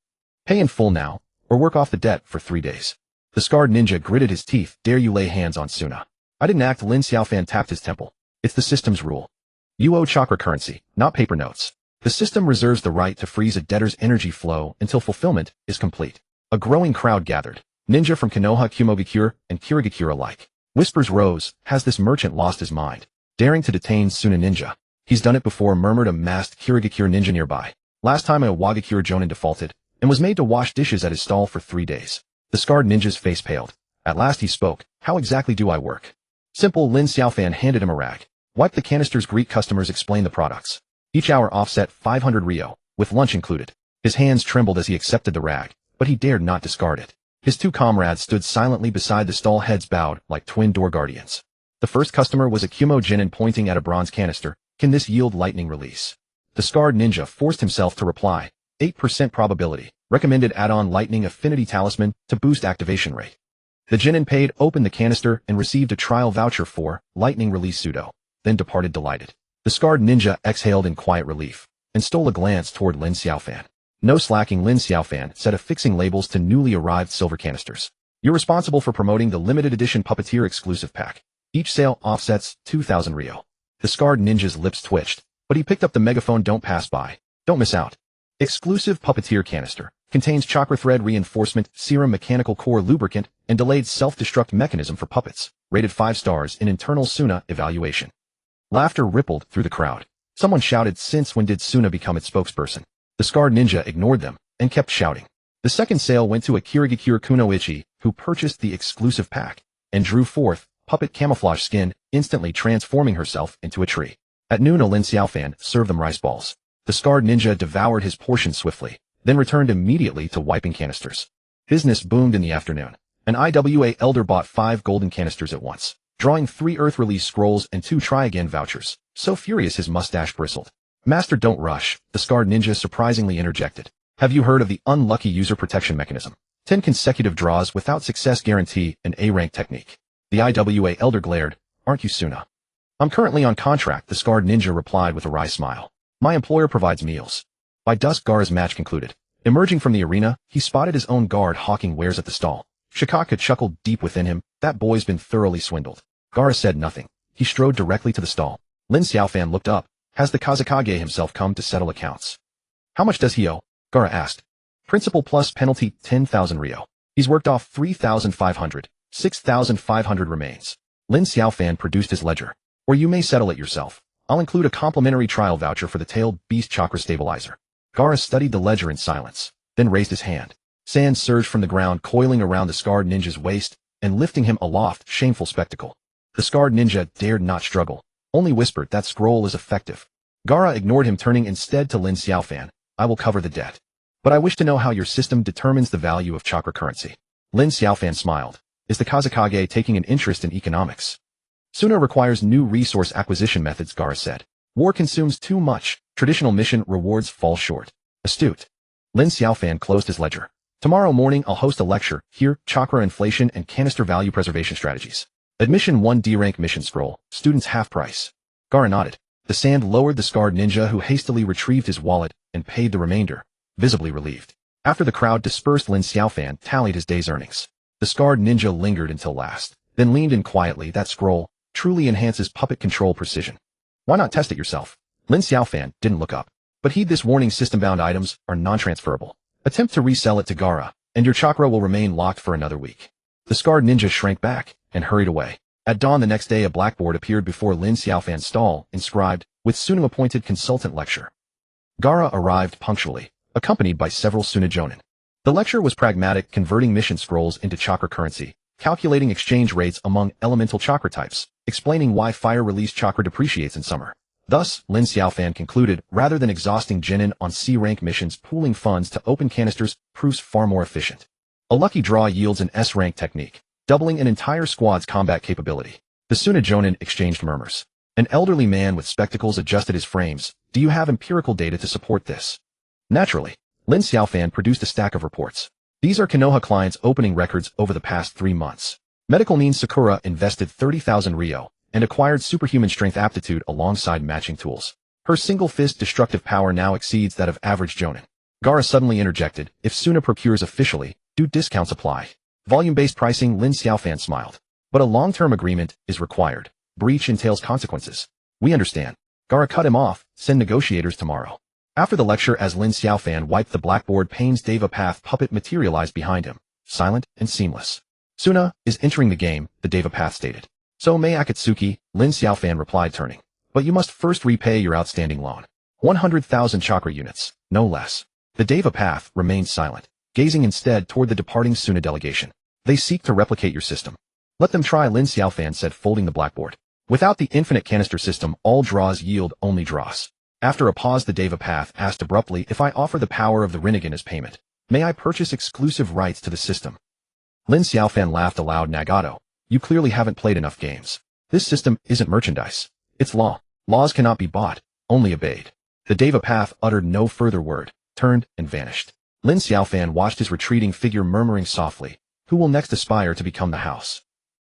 Pay in full now, or work off the debt for 3 days. The scarred ninja gritted his teeth. Dare you lay hands on Suna? I didn't act. Lin Xiaofan tapped his temple. It's the system's rule. You owe chakra currency, not paper notes. The system reserves the right to freeze a debtor's energy flow until fulfillment is complete. A growing crowd gathered. Ninja from Konoha, Kumogakure, and Kirigakure alike. Whispers rose. Has this merchant lost his mind? Daring to detain Suna ninja. He's done it before, murmured a masked Kirigakure ninja nearby. Last time a Wagakure jonin defaulted, and was made to wash dishes at his stall for 3 days. The scarred ninja's face paled. At last he spoke. How exactly do I work? Simple. Lin Xiaofan handed him a rag. Wipe the canisters, greet customers, explain the products. Each hour offset 500 ryo, with lunch included. His hands trembled as he accepted the rag, but he dared not discard it. His 2 comrades stood silently beside the stall, heads bowed like twin door guardians. The first customer was a Kumo Jinin, pointing at a bronze canister. Can this yield lightning release? The scarred ninja forced himself to reply. 8% probability. Recommended add-on lightning affinity talisman to boost activation rate. The Jinin paid, opened the canister, and received a trial voucher for lightning release pseudo, then departed delighted. The scarred ninja exhaled in quiet relief and stole a glance toward Lin Xiaofan. No slacking, Lin Xiaofan said, affixing labels to newly arrived silver canisters. You're responsible for promoting the limited edition puppeteer exclusive pack. Each sale offsets 2,000 ryo. The scarred ninja's lips twitched, but he picked up the megaphone. Don't pass by. Don't miss out. Exclusive puppeteer canister. Contains chakra thread reinforcement, serum mechanical core lubricant, and delayed self-destruct mechanism for puppets. Rated 5 stars in internal Suna evaluation. Laughter rippled through the crowd. Someone shouted, since when did Suna become its spokesperson? The scarred ninja ignored them and kept shouting. The second sale went to a Kirigakure Kunoichi, who purchased the exclusive pack and drew forth puppet camouflage skin, instantly transforming herself into a tree. At noon, Lin Xiaofan served them rice balls. The scarred ninja devoured his portion swiftly, then returned immediately to wiping canisters. Business boomed in the afternoon. An IWA elder bought 5 golden canisters at once, drawing 3 earth release scrolls and 2 try again vouchers. So furious his mustache bristled. Master, don't rush, the scarred ninja surprisingly interjected. Have you heard of the unlucky user protection mechanism? 10 consecutive draws without success guarantee, an A-rank technique. The IWA elder glared. Aren't you Suna? I'm currently on contract, the scarred ninja replied with a wry smile. My employer provides meals. By dusk, Gaara's match concluded. Emerging from the arena, he spotted his own guard hawking wares at the stall. Shikaka chuckled deep within him. That boy's been thoroughly swindled. Gaara said nothing. He strode directly to the stall. Lin Xiaofan looked up. Has the Kazakage himself come to settle accounts? How much does he owe? Gaara asked. Principal plus penalty 10,000 ryo. He's worked off 3,500. 6,500 remains. Lin Xiaofan produced his ledger. Or you may settle it yourself. I'll include a complimentary trial voucher for the tailed beast chakra stabilizer. Gaara studied the ledger in silence, then raised his hand. Sand surged from the ground, coiling around the scarred ninja's waist and lifting him aloft. Shameful spectacle. The scarred ninja dared not struggle, only whispered, that scroll is effective. Gaara ignored him, turning instead to Lin Xiaofan. I will cover the debt. But I wish to know how your system determines the value of chakra currency. Lin Xiaofan smiled. Is the Kazakage taking an interest in economics? Suna requires new resource acquisition methods, Gaara said. War consumes too much. Traditional mission rewards fall short. Astute. Lin Xiaofan closed his ledger. Tomorrow morning I'll host a lecture, here, chakra inflation and canister value preservation strategies. Admission 1 D-rank mission scroll, students half price. Gaara nodded. The sand lowered the scarred ninja who hastily retrieved his wallet and paid the remainder, visibly relieved. After the crowd dispersed, Lin Xiaofan tallied his day's earnings. The scarred ninja lingered until last, then leaned in quietly. That scroll truly enhances puppet control precision. Why not test it yourself? Lin Xiaofan didn't look up. But heed this warning, system-bound items are non-transferable. Attempt to resell it to Gaara, and your chakra will remain locked for another week. The scarred ninja shrank back and hurried away. At dawn the next day, a blackboard appeared before Lin Xiaofan's stall, inscribed, with Suna appointed consultant lecture. Gaara arrived punctually, accompanied by several Suna jonin. The lecture was pragmatic, converting mission scrolls into chakra currency, calculating exchange rates among elemental chakra types, explaining why fire release chakra depreciates in summer. Thus, Lin Xiaofan concluded, rather than exhausting genin on C-rank missions, pooling funds to open canisters proves far more efficient. A lucky draw yields an S-rank technique, doubling an entire squad's combat capability. The Suna jonin exchanged murmurs. An elderly man with spectacles adjusted his frames. Do you have empirical data to support this? Naturally. Lin Xiaofan produced a stack of reports. These are Konoha clients' opening records over the past 3 months. Medical Nin Sakura invested 30,000 Ryo and acquired superhuman strength aptitude alongside matching tools. Her single-fist destructive power now exceeds that of average jonin. Gaara suddenly interjected, if Suna procures officially, do discounts apply? Volume-based pricing. Lin Xiaofan smiled. But a long-term agreement is required. Breach entails consequences. We understand. Gaara cut him off. Send negotiators tomorrow. After the lecture, as Lin Xiaofan wiped the blackboard, Payne's Deva Path puppet materialized behind him, silent and seamless. Suna is entering the game, the Deva Path stated. So may Akatsuki, Lin Xiaofan replied, turning. But you must first repay your outstanding loan. 100,000 chakra units, no less. The Deva Path remained silent, gazing instead toward the departing Suna delegation. They seek to replicate your system. Let them try, Lin Xiaofan said, folding the blackboard. Without the infinite canister system, all draws yield only draws. After a pause, the Deva Path asked abruptly, if I offer the power of the Rinnegan as payment, may I purchase exclusive rights to the system? Lin Xiaofan laughed aloud. Nagato, you clearly haven't played enough games. This system isn't merchandise. It's law. Laws cannot be bought, only obeyed. The Deva Path uttered no further word, turned and vanished. Lin Xiaofan watched his retreating figure, murmuring softly, who will next aspire to become the house?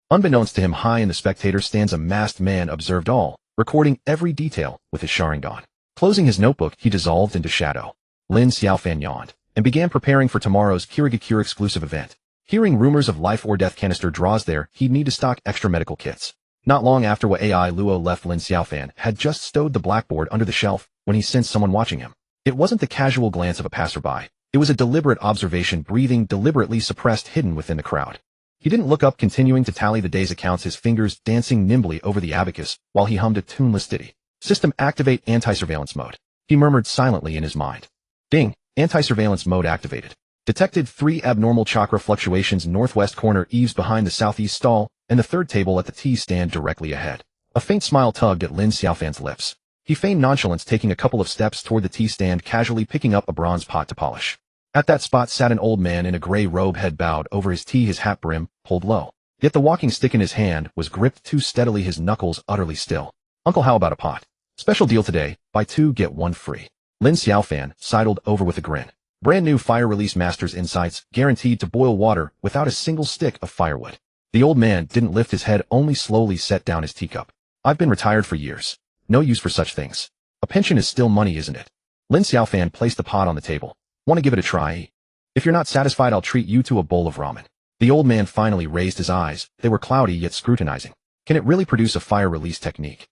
Unbeknownst to him, high in the spectator stands a masked man, observed all, recording every detail with his Sharingan. Closing his notebook, he dissolved into shadow. Lin Xiaofan yawned and began preparing for tomorrow's Kirigakure exclusive event. Hearing rumors of life or death canister draws there, he'd need to stock extra medical kits. Not long after Wai Luo left, Lin Xiaofan had just stowed the blackboard under the shelf when he sensed someone watching him. It wasn't the casual glance of a passerby. It was a deliberate observation, breathing deliberately suppressed, hidden within the crowd. He didn't look up, continuing to tally the day's accounts, his fingers dancing nimbly over the abacus while he hummed a tuneless ditty. System activate anti-surveillance mode. He murmured silently in his mind. Ding, anti-surveillance mode activated. Detected 3 abnormal chakra fluctuations, northwest corner eaves behind the southeast stall, and the third table at the tea stand directly ahead. A faint smile tugged at Lin Xiaofan's lips. He feigned nonchalance, taking a couple of steps toward the tea stand, casually picking up a bronze pot to polish. At that spot sat an old man in a gray robe, head bowed over his tea, his hat brim pulled low. Yet the walking stick in his hand was gripped too steadily, his knuckles utterly still. Uncle, how about a pot? Special deal today, buy 2 get 1 free. Lin Xiaofan sidled over with a grin. Brand new fire release Master's Insights, guaranteed to boil water without a single stick of firewood. The old man didn't lift his head, only slowly set down his teacup. I've been retired for years. No use for such things. A pension is still money, isn't it? Lin Xiaofan placed the pot on the table. Want to give it a try? If you're not satisfied, I'll treat you to a bowl of ramen. The old man finally raised his eyes. They were cloudy yet scrutinizing. Can it really produce a fire release technique?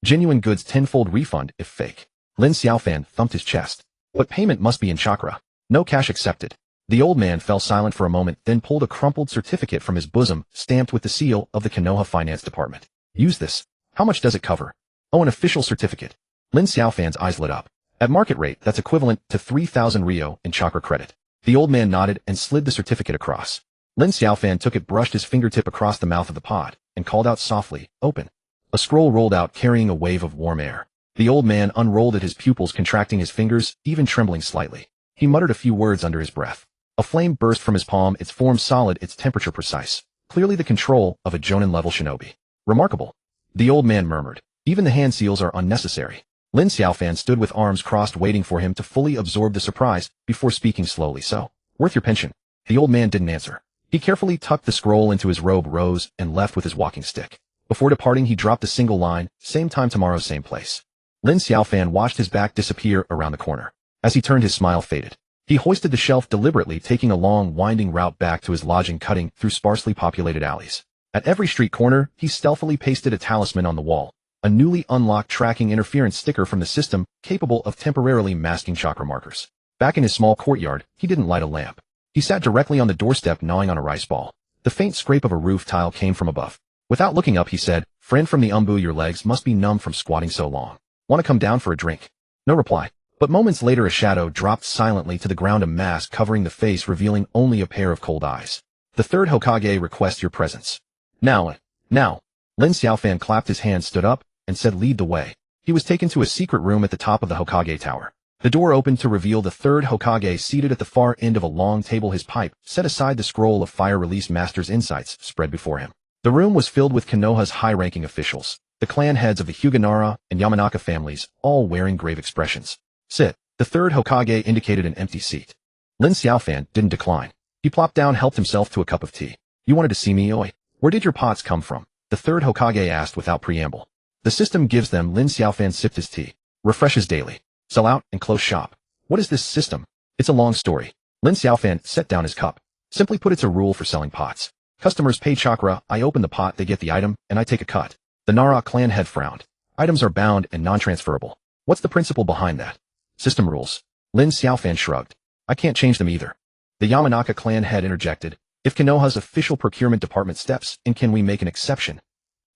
Genuine goods, tenfold refund if fake. Lin Xiaofan thumped his chest. But payment must be in chakra. No cash accepted. The old man fell silent for a moment, then pulled a crumpled certificate from his bosom, stamped with the seal of the Konoha Finance Department. Use this. How much does it cover? Oh, an official certificate. Lin Xiaofan's eyes lit up. At market rate, that's equivalent to 3,000 Ryo in chakra credit. The old man nodded and slid the certificate across. Lin Xiaofan took it, brushed his fingertip across the mouth of the pot, and called out softly, open. A scroll rolled out, carrying a wave of warm air. The old man unrolled it, his pupils contracting, his fingers even trembling slightly. He muttered a few words under his breath. A flame burst from his palm, its form solid, its temperature precise. Clearly the control of a Jonin-level shinobi. Remarkable. The old man murmured. Even the hand seals are unnecessary. Lin Xiaofan stood with arms crossed waiting for him to fully absorb the surprise before speaking slowly. So, worth your pension. The old man didn't answer. He carefully tucked the scroll into his robe, rose, and left with his walking stick. Before departing he dropped a single line, same time tomorrow, same place. Lin Xiaofan watched his back disappear around the corner. As he turned, his smile faded. He hoisted the shelf deliberately, taking a long, winding route back to his lodging, cutting through sparsely populated alleys. At every street corner, he stealthily pasted a talisman on the wall, a newly unlocked tracking interference sticker from the system capable of temporarily masking chakra markers. Back in his small courtyard, he didn't light a lamp. He sat directly on the doorstep, gnawing on a rice ball. The faint scrape of a roof tile came from above. Without looking up, he said, "Friend from the Umbu, your legs must be numb from squatting so long. Want to come down for a drink?" No reply. But moments later a shadow dropped silently to the ground, a mask covering the face, revealing only a pair of cold eyes. "The third Hokage requests your presence." Now. Lin Xiaofan clapped his hands, stood up, and said, "Lead the way." He was taken to a secret room at the top of the Hokage tower. The door opened to reveal the third Hokage seated at the far end of a long table, his pipe set aside, the scroll of fire release master's insights spread before him. The room was filled with Konoha's high-ranking officials, the clan heads of the Hyuga, Nara, and Yamanaka families, all wearing grave expressions. "Sit." The third Hokage indicated an empty seat. Lin Xiaofan didn't decline. He plopped down, helped himself to a cup of tea. "You wanted to see me, oi? Where did your pots come from?" the third Hokage asked without preamble. "The system gives them." Lin Xiaofan sipped his tea. "Refreshes daily. Sell out and close shop." "What is this system?" "It's a long story." Lin Xiaofan set down his cup. "Simply put, it's a rule for selling pots. Customers pay chakra, I open the pot, they get the item, and I take a cut." The Nara clan head frowned. "Items are bound and non-transferable. What's the principle behind that?" "System rules." Lin Xiaofan shrugged. "I can't change them either." The Yamanaka clan head interjected. "If Konoha's official procurement department steps in, can we make an exception?"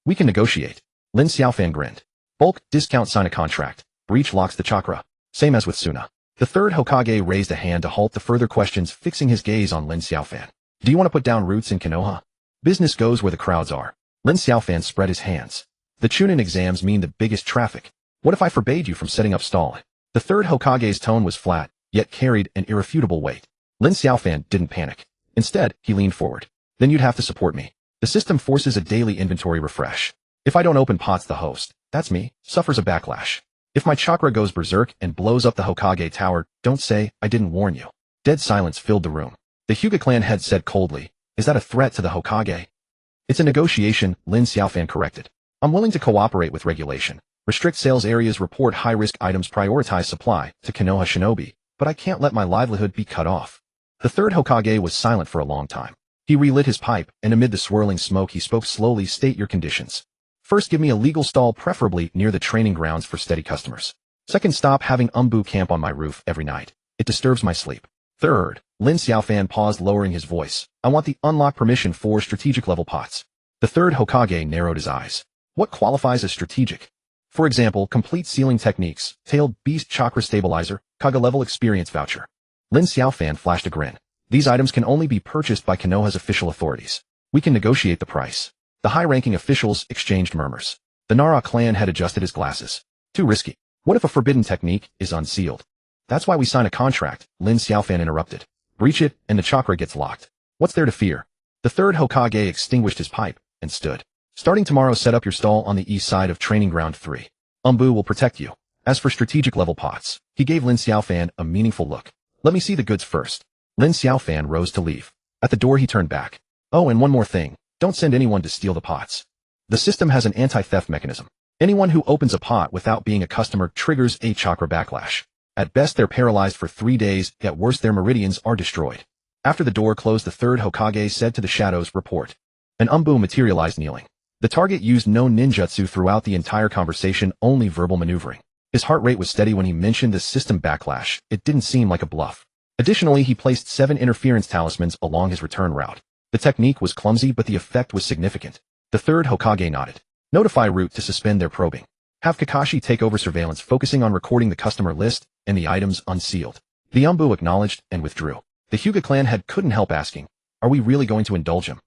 "We can negotiate." Lin Xiaofan grinned. "Bulk discount, sign a contract. Breach locks the chakra. Same as with Suna." The third Hokage raised a hand to halt the further questions, fixing his gaze on Lin Xiaofan. "Do you want to put down roots in Konoha?" "Business goes where the crowds are." Lin Xiaofan spread his hands. "The Chunin exams mean the biggest traffic. What if I forbade you from setting up stall?" The third Hokage's tone was flat, yet carried an irrefutable weight. Lin Xiaofan didn't panic. Instead, he leaned forward. "Then you'd have to support me. The system forces a daily inventory refresh. If I don't open pots, the host, that's me, suffers a backlash. If my chakra goes berserk and blows up the Hokage tower, don't say I didn't warn you." Dead silence filled the room. The Hyuga clan head said coldly, "Is that a threat to the Hokage?" "It's a negotiation," Lin Xiaofan corrected. "I'm willing to cooperate with regulation. Restrict sales areas, report high-risk items, prioritize supply to Konoha shinobi, but I can't let my livelihood be cut off." The third Hokage was silent for a long time. He relit his pipe, and amid the swirling smoke he spoke slowly. "State your conditions. First, give me a legal stall, preferably near the training grounds for steady customers. Second, stop having Umbu camp on my roof every night. It disturbs my sleep. Third," Lin Xiaofan paused, lowering his voice, "I want the unlock permission for strategic level pots." The third Hokage narrowed his eyes. "What qualifies as strategic?" "For example, complete sealing techniques, tailed beast chakra stabilizer, Kaga level experience voucher." Lin Xiaofan flashed a grin. "These items can only be purchased by Konoha's official authorities. We can negotiate the price." The high-ranking officials exchanged murmurs. The Nara clan had adjusted his glasses. "Too risky. What if a forbidden technique is unsealed?" "That's why we sign a contract," Lin Xiaofan interrupted. "Breach it, and the chakra gets locked. What's there to fear?" The third Hokage extinguished his pipe and stood. "Starting tomorrow, set up your stall on the east side of Training Ground 3. Umbu will protect you. As for strategic level pots," he gave Lin Xiaofan a meaningful look. "Let me see the goods first." Lin Xiaofan rose to leave. At the door he turned back. "Oh, and one more thing. Don't send anyone to steal the pots. The system has an anti-theft mechanism. Anyone who opens a pot without being a customer triggers a chakra backlash. At best they're paralyzed for 3 days, at worst their meridians are destroyed." After the door closed, the third Hokage said to the shadows, "Report." An Umbu materialized, kneeling. The target used no ninjutsu throughout the entire conversation, only verbal maneuvering. His heart rate was steady when he mentioned the system backlash. It didn't seem like a bluff. Additionally, he placed 7 interference talismans along his return route. The technique was clumsy, but the effect was significant. The third Hokage nodded. "Notify Root to suspend their probing. Have Kakashi take over surveillance, focusing on recording the customer list and the items unsealed." The Umbu acknowledged and withdrew. The Hyuga clan head couldn't help asking, "Are we really going to indulge him?"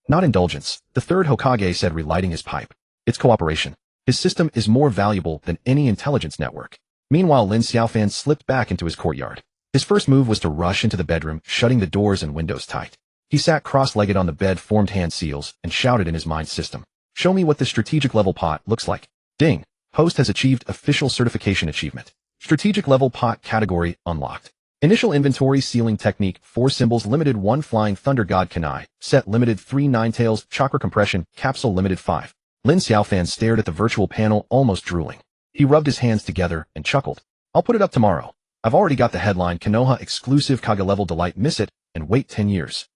"Not indulgence," the third Hokage said, relighting his pipe. "It's cooperation. His system is more valuable than any intelligence network." Meanwhile, Lin Xiaofan slipped back into his courtyard. His first move was to rush into the bedroom, shutting the doors and windows tight. He sat cross-legged on the bed, formed hand seals, and shouted in his mind system, "Show me what the strategic level pot looks like." Ding! Host has achieved official certification achievement. Strategic level pot category unlocked. Initial inventory ceiling technique 4 symbols limited 1 flying thunder god Kanai, set limited 3 ninetales, chakra compression, capsule limited 5. Lin Xiaofan stared at the virtual panel, almost drooling. He rubbed his hands together and chuckled. "I'll put it up tomorrow. I've already got the headline, Konoha exclusive Kage level delight, miss it, and wait 10 years.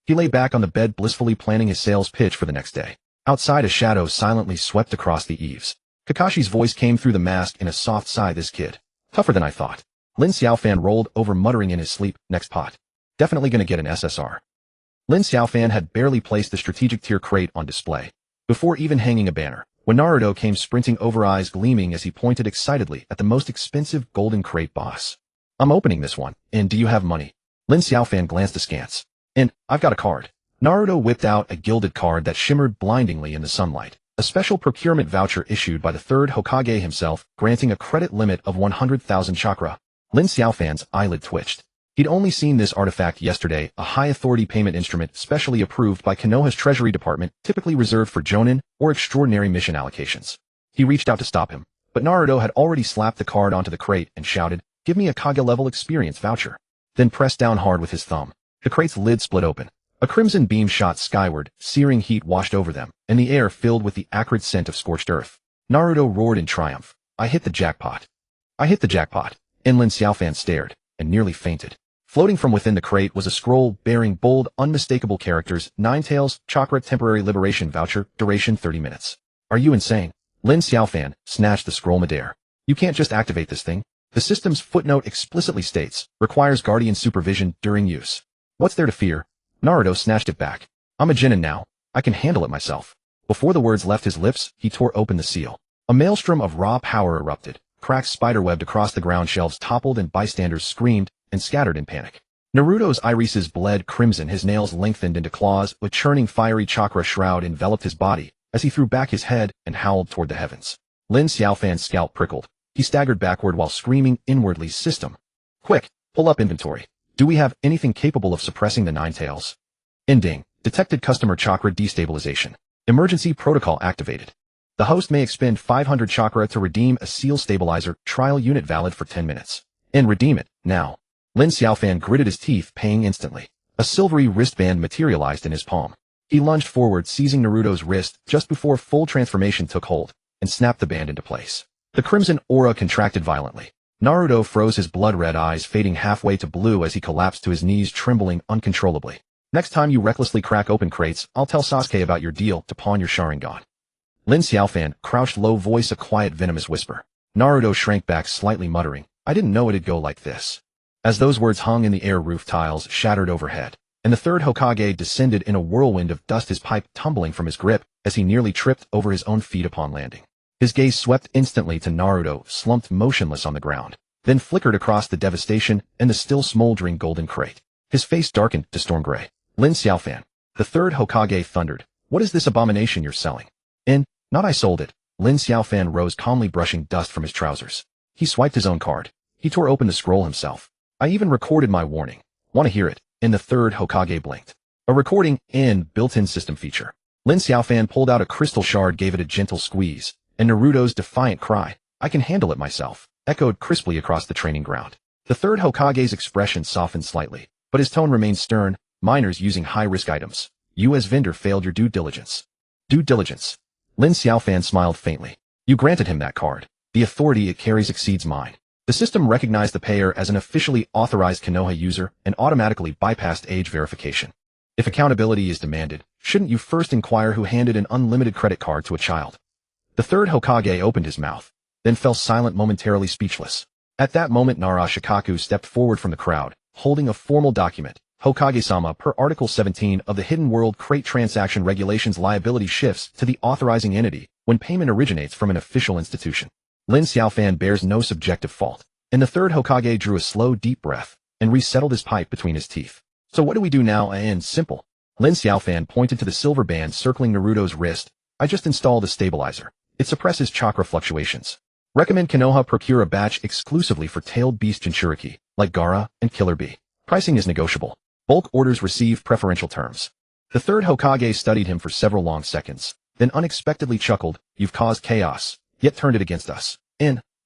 He lay back on the bed, blissfully planning his sales pitch for the next day. Outside, a shadow silently swept across the eaves. Kakashi's voice came through the mask in a soft sigh. "This kid. Tougher than I thought." Lin Xiaofan rolled over, muttering in his sleep, "Next pot. Definitely gonna get an SSR." Lin Xiaofan had barely placed the strategic tier crate on display, before even hanging a banner, when Naruto came sprinting over, eyes gleaming as he pointed excitedly at the most expensive golden crate. "Boss, I'm opening this one, and do you have money?" Lin Xiaofan glanced askance. "And I've got a card." Naruto whipped out a gilded card that shimmered blindingly in the sunlight. A special procurement voucher issued by the third Hokage himself, granting a credit limit of 100,000 chakra. Lin Xiaofan's eyelid twitched. He'd only seen this artifact yesterday, a high-authority payment instrument specially approved by Konoha's Treasury Department, typically reserved for jonin or extraordinary mission allocations. He reached out to stop him, but Naruto had already slapped the card onto the crate and shouted, "Give me a Kage-level experience voucher." Then pressed down hard with his thumb. The crate's lid split open. A crimson beam shot skyward, searing heat washed over them, and the air filled with the acrid scent of scorched earth. Naruto roared in triumph. "I hit the jackpot. I hit the jackpot." And Lin Xiaofan stared, and nearly fainted. Floating from within the crate was a scroll bearing bold, unmistakable characters, "Ninetales, chakra temporary liberation voucher, duration 30 minutes. "Are you insane?" Lin Xiaofan snatched the scroll midair. "You can't just activate this thing. The system's footnote explicitly states, requires guardian supervision during use." "What's there to fear?" Naruto snatched it back. "I'm a genin now. I can handle it myself." Before the words left his lips, he tore open the seal. A maelstrom of raw power erupted. Cracks spiderwebbed across the ground, shelves toppled, and bystanders screamed and scattered in panic. Naruto's irises bled crimson, his nails lengthened into claws, a churning fiery chakra shroud enveloped his body as he threw back his head and howled toward the heavens. Lin Xiaofan's scalp prickled. He staggered backward while screaming inwardly, "System! Quick, pull up inventory. Do we have anything capable of suppressing the Ninetales?" Ending. Detected customer chakra destabilization. Emergency protocol activated. The host may expend 500 chakra to redeem a seal stabilizer trial unit valid for 10 minutes. And redeem it, now. Lin Xiaofan gritted his teeth, paying instantly. A silvery wristband materialized in his palm. He lunged forward, seizing Naruto's wrist just before full transformation took hold, and snapped the band into place. The crimson aura contracted violently. Naruto froze, his blood-red eyes fading halfway to blue as he collapsed to his knees, trembling uncontrollably. "Next time you recklessly crack open crates, I'll tell Sasuke about your deal to pawn your Sharingan." Lin Xiaofan crouched low, voice a quiet venomous whisper. Naruto shrank back slightly, muttering, "I didn't know it'd go like this." As those words hung in the air, roof tiles shattered overhead, and the third Hokage descended in a whirlwind of dust, his pipe tumbling from his grip as he nearly tripped over his own feet upon landing. His gaze swept instantly to Naruto, slumped motionless on the ground, then flickered across the devastation and the still smoldering golden crate. His face darkened to storm gray. "Lin Xiaofan," the third Hokage thundered, "what is this abomination you're selling?" "Not I sold it." Lin Xiaofan rose calmly, brushing dust from his trousers. He swiped his own card. He tore open the scroll himself. "I even recorded my warning. Want to hear it?" And the third Hokage blinked. "A recording and built-in system feature." Lin Xiaofan pulled out a crystal shard, gave it a gentle squeeze, and Naruto's defiant cry, "I can handle it myself," echoed crisply across the training ground. The third Hokage's expression softened slightly, but his tone remained stern. "Miners using high-risk items. You as vendor failed your due diligence." "Due diligence?" Lin Xiaofan smiled faintly. "You granted him that card. The authority it carries exceeds mine." The system recognized the payer as an officially authorized Konoha user and automatically bypassed age verification. If accountability is demanded, shouldn't you first inquire who handed an unlimited credit card to a child? The third Hokage opened his mouth, then fell silent, momentarily speechless. At that moment, Nara Shikaku stepped forward from the crowd, holding a formal document. "Hokage-sama, per Article 17 of the Hidden World Crate Transaction Regulations, liability shifts to the authorizing entity when payment originates from an official institution. Lin Xiaofan bears no subjective fault." And the third Hokage drew a slow, deep breath and resettled his pipe between his teeth. "So what do we do now?" "And simple." Lin Xiaofan pointed to the silver band circling Naruto's wrist. "I just installed a stabilizer. It suppresses chakra fluctuations. Recommend Konoha procure a batch exclusively for tailed beast Jinchuriki, like Gaara and Killer Bee. Pricing is negotiable. Bulk orders receive preferential terms. The third Hokage studied him for several long seconds, then unexpectedly chuckled, "You've caused chaos, yet turned it against us.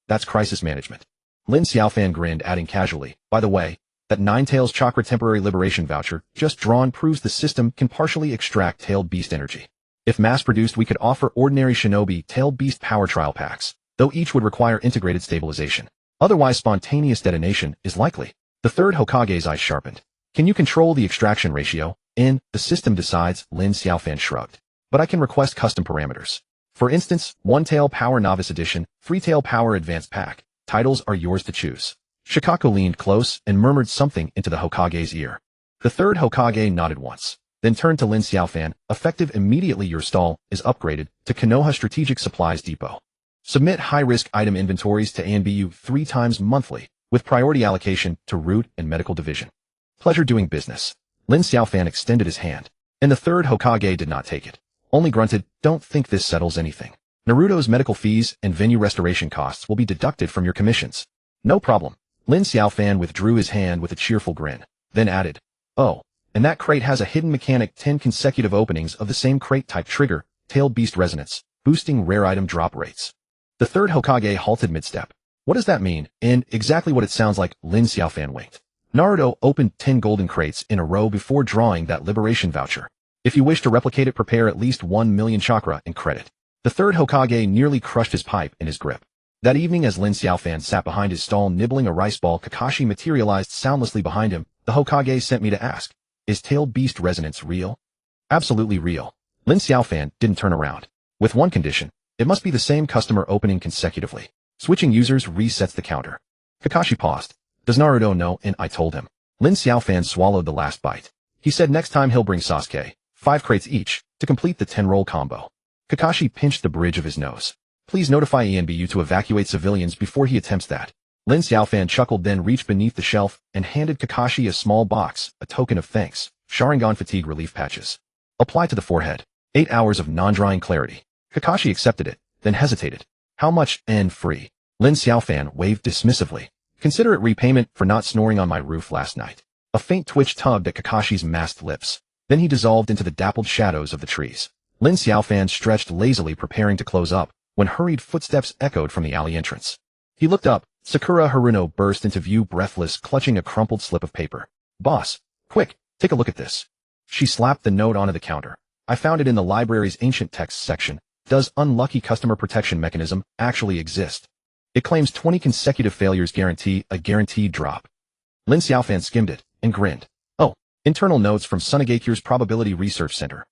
That's crisis management." Lin Xiaofan grinned, adding casually, "By the way, that Nine-Tails Chakra temporary liberation voucher just drawn proves the system can partially extract tailed beast energy. If mass-produced, we could offer ordinary shinobi tailed beast power trial packs, though each would require integrated stabilization. Otherwise, spontaneous detonation is likely." The third Hokage's eyes sharpened. "Can you control the extraction ratio?" "The system decides," Lin Xiaofan shrugged. "But I can request custom parameters. For instance, 1-Tail Power Novice Edition, 3-Tail Power Advanced Pack. Titles are yours to choose." Shikako leaned close and murmured something into the Hokage's ear. The third Hokage nodded once, then turned to Lin Xiaofan. "Effective immediately, your stall is upgraded to Konoha Strategic Supplies Depot. Submit high-risk item inventories to ANBU 3 times monthly, with priority allocation to Root and Medical Division. Pleasure doing business." Lin Xiaofan extended his hand, and the third Hokage did not take it. Only grunted, "Don't think this settles anything. Naruto's medical fees and venue restoration costs will be deducted from your commissions." "No problem." Lin Xiaofan withdrew his hand with a cheerful grin, then added, "Oh, and that crate has a hidden mechanic, 10 consecutive openings of the same crate type trigger, tailed beast resonance, boosting rare item drop rates." The third Hokage halted mid-step. "What does that mean?" "And exactly what it sounds like," Lin Xiaofan winked. "Naruto opened 10 golden crates in a row before drawing that liberation voucher. If you wish to replicate it, prepare at least 1 million chakra in credit." The third Hokage nearly crushed his pipe in his grip. That evening, as Lin Xiaofan sat behind his stall nibbling a rice ball, Kakashi materialized soundlessly behind him. "The Hokage sent me to ask, is tailed beast resonance real?" "Absolutely real." Lin Xiaofan didn't turn around. "With one condition. It must be the same customer opening consecutively. Switching users resets the counter." Kakashi paused. "Does Naruto know?" "And I told him." Lin Xiaofan swallowed the last bite. "He said next time he'll bring Sasuke, 5 crates each, to complete the 10-roll combo." Kakashi pinched the bridge of his nose. "Please notify ENBU to evacuate civilians before he attempts that." Lin Xiaofan chuckled, then reached beneath the shelf and handed Kakashi a small box, a token of thanks, Sharingan fatigue relief patches. "Apply to the forehead. 8 hours of non-drying clarity." Kakashi accepted it, then hesitated. "How much?" "And free." Lin Xiaofan waved dismissively. "Consider it repayment for not snoring on my roof last night." A faint twitch tugged at Kakashi's masked lips. Then he dissolved into the dappled shadows of the trees. Lin Xiaofan stretched lazily, preparing to close up, when hurried footsteps echoed from the alley entrance. He looked up. Sakura Haruno burst into view, breathless, clutching a crumpled slip of paper. "Boss, quick, take a look at this." She slapped the note onto the counter. "I found it in the library's ancient texts section. Does unlucky customer protection mechanism actually exist? It claims 20 consecutive failures guarantee a guaranteed drop." Lin Xiaofan skimmed it and grinned. "Oh, internal notes from Sunegakure's Probability Research Center."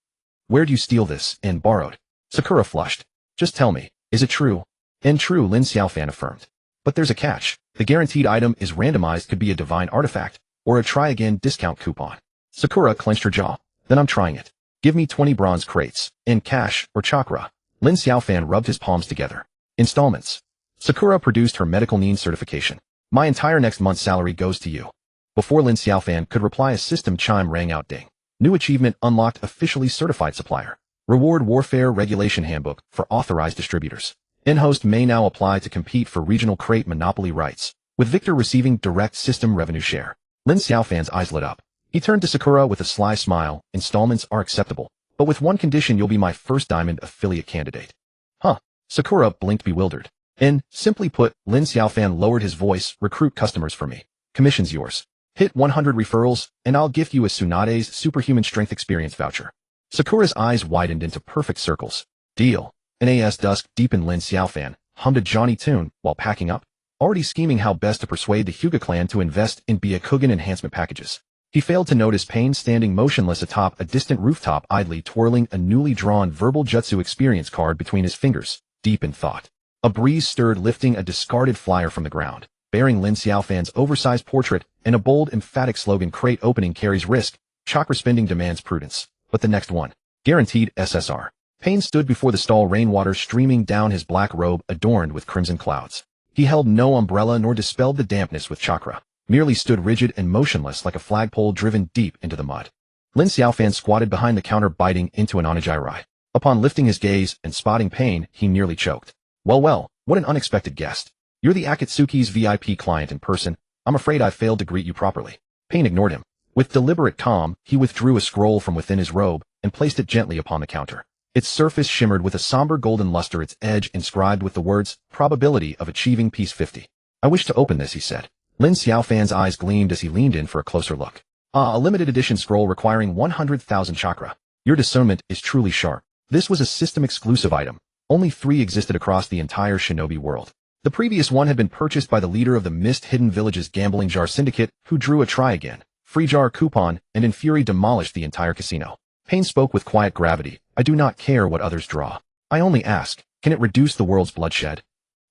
"Where'd you steal this?" "And borrowed." Sakura flushed. "Just tell me, is it true?" "And true," Lin Xiaofan affirmed. "But there's a catch. The guaranteed item is randomized, could be a divine artifact, or a try-again discount coupon." Sakura clenched her jaw. "Then I'm trying it. Give me 20 bronze crates, in cash or chakra." Lin Xiaofan rubbed his palms together. "Installments." Sakura produced her medical need certification. "My entire next month's salary goes to you." Before Lin Xiaofan could reply, a system chime rang out. Ding. New achievement unlocked, officially certified supplier. Reward Warfare Regulation Handbook for authorized distributors. In-host may now apply to compete for regional crate monopoly rights, with Victor receiving direct system revenue share. Lin Xiaofan's eyes lit up. He turned to Sakura with a sly smile. "Installments are acceptable, but with one condition: you'll be my first diamond affiliate candidate." "Huh?" Sakura blinked, bewildered. "And, simply put," Lin Xiaofan lowered his voice, "recruit customers for me. Commission's yours. Hit 100 referrals, and I'll gift you a Tsunade's superhuman strength experience voucher." Sakura's eyes widened into perfect circles. "Deal." NAS dusk deepened. Lin Xiaofan hummed a jaunty tune while packing up, already scheming how best to persuade the Hyuga clan to invest in Byakugan enhancement packages. He failed to notice Pain standing motionless atop a distant rooftop, idly twirling a newly drawn verbal jutsu experience card between his fingers, deep in thought. A breeze stirred, lifting a discarded flyer from the ground, bearing Lin Xiaofan's oversized portrait and a bold, emphatic slogan: "Crate opening carries risk, chakra spending demands prudence, but the next one, guaranteed SSR." Pain stood before the stall, rainwater streaming down his black robe adorned with crimson clouds. He held no umbrella nor dispelled the dampness with chakra, merely stood rigid and motionless like a flagpole driven deep into the mud. Lin Xiaofan squatted behind the counter, biting into an onigiri. Upon lifting his gaze and spotting Pain, he nearly choked. Well, what an unexpected guest. You're the Akatsuki's VIP client in person. I'm afraid I failed to greet you properly. Pain ignored him. With deliberate calm, he withdrew a scroll from within his robe and placed it gently upon the counter. Its surface shimmered with a somber golden luster, its edge inscribed with the words, "Probability of achieving peace 50. I wish to open this," he said. Lin Xiaofan's eyes gleamed as he leaned in for a closer look. A limited edition scroll requiring 100,000 chakra. Your discernment is truly sharp. This was a system-exclusive item. Only 3 existed across the entire shinobi world. The previous one had been purchased by the leader of the Mist-Hidden Village's gambling jar syndicate, who drew a try again, free jar coupon, and in fury demolished the entire casino. Pain spoke with quiet gravity. I do not care what others draw. I only ask, can it reduce the world's bloodshed?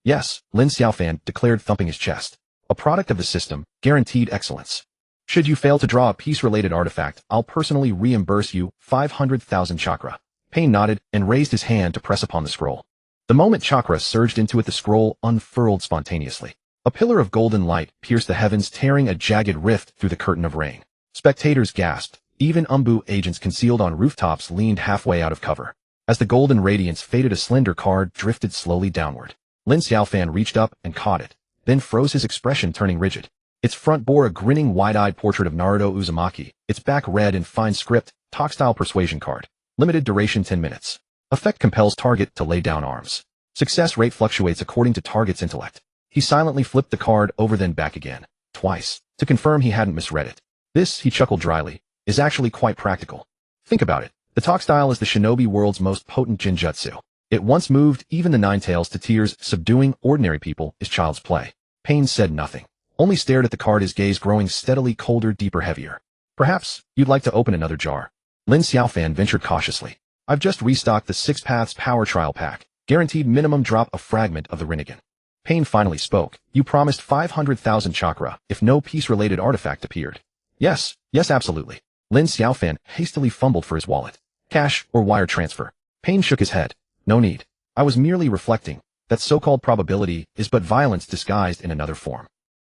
Yes, Lin Xiaofan declared, thumping his chest. A product of the system, guaranteed excellence. Should you fail to draw a peace-related artifact, I'll personally reimburse you 500,000 chakra. Pain nodded and raised his hand to press upon the scroll. The moment chakra surged into it, the scroll unfurled spontaneously. A pillar of golden light pierced the heavens, tearing a jagged rift through the curtain of rain. Spectators gasped. Even Umbu agents concealed on rooftops leaned halfway out of cover. As the golden radiance faded, a slender card drifted slowly downward. Lin Xiaofan reached up and caught it, then froze, his expression turning rigid. Its front bore a grinning, wide-eyed portrait of Naruto Uzumaki, its back read in fine script, Talk-style persuasion card. Limited duration 10 minutes. Effect compels target to lay down arms. Success rate fluctuates according to target's intellect. He silently flipped the card over, then back again, twice, to confirm he hadn't misread it. This, he chuckled dryly, is actually quite practical. Think about it. The talk style is the shinobi world's most potent jinjutsu. It once moved even the Nine Tails to tears. Subduing ordinary people is child's play. Pain said nothing, only stared at the card, his gaze growing steadily colder, deeper, heavier. Perhaps you'd like to open another jar. Lin Xiaofan ventured cautiously. I've just restocked the 6 Paths Power Trial Pack. Guaranteed minimum drop a fragment of the Rinnegan. Pain finally spoke. You promised 500,000 chakra if no peace-related artifact appeared. Yes, absolutely. Lin Xiaofan hastily fumbled for his wallet. Cash or wire transfer? Pain shook his head. No need. I was merely reflecting. That so-called probability is but violence disguised in another form.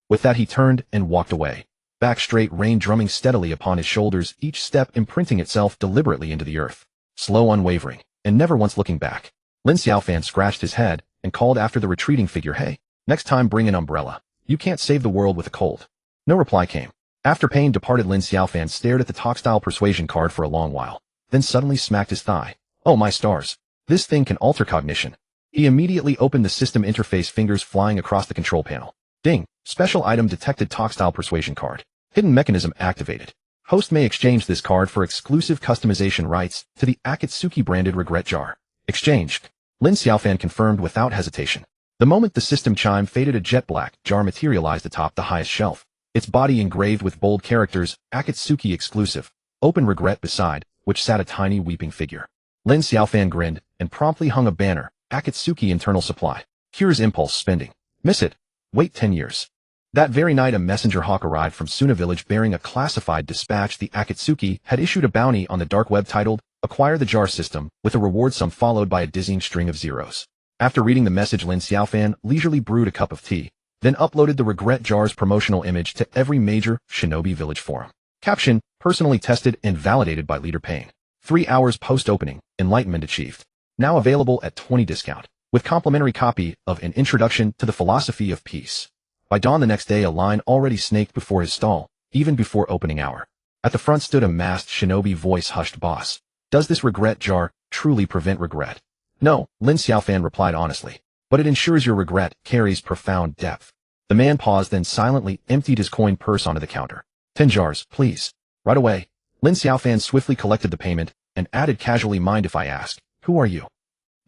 With that, he turned and walked away. Back straight, rain drumming steadily upon his shoulders, each step imprinting itself deliberately into the earth. Slow, unwavering, and never once looking back. Lin Xiaofan scratched his head and called after the retreating figure, hey, next time bring an umbrella. You can't save the world with a cold. No reply came. After Pain departed, Lin Xiaofan stared at the talk-style persuasion card for a long while, then suddenly smacked his thigh. Oh my stars. This thing can alter cognition. He immediately opened the system interface, fingers flying across the control panel. Ding. Special item detected, talk-style persuasion card. Hidden mechanism activated. Host may exchange this card for exclusive customization rights to the Akatsuki branded regret jar. Exchanged. Lin Xiaofan confirmed without hesitation. The moment the system chime faded, a jet black jar materialized atop the highest shelf. Its body engraved with bold characters, Akatsuki exclusive. Open regret beside, which sat a tiny weeping figure. Lin Xiaofan grinned and promptly hung a banner, Akatsuki internal supply. Cures impulse spending. Miss it? Wait 10 years. That very night, a messenger hawk arrived from Suna village bearing a classified dispatch. The Akatsuki had issued a bounty on the dark web titled, Acquire the Jar System, with a reward sum followed by a dizzying string of zeros. After reading the message, Lin Xiaofan leisurely brewed a cup of tea, then uploaded the regret jar's promotional image to every major shinobi village forum. Caption, personally tested and validated by Leader Pain. 3 hours post-opening, enlightenment achieved. Now available at 20% discount, with complimentary copy of An Introduction to the Philosophy of Peace. By dawn the next day, a line already snaked before his stall, even before opening hour. At the front stood a masked shinobi, voice hushed. Boss, does this regret jar truly prevent regret? No, Lin Xiaofan replied honestly, but it ensures your regret carries profound depth. The man paused, then silently emptied his coin purse onto the counter. 10 jars, please. Right away. Lin Xiaofan swiftly collected the payment and added casually, mind if I ask, who are you?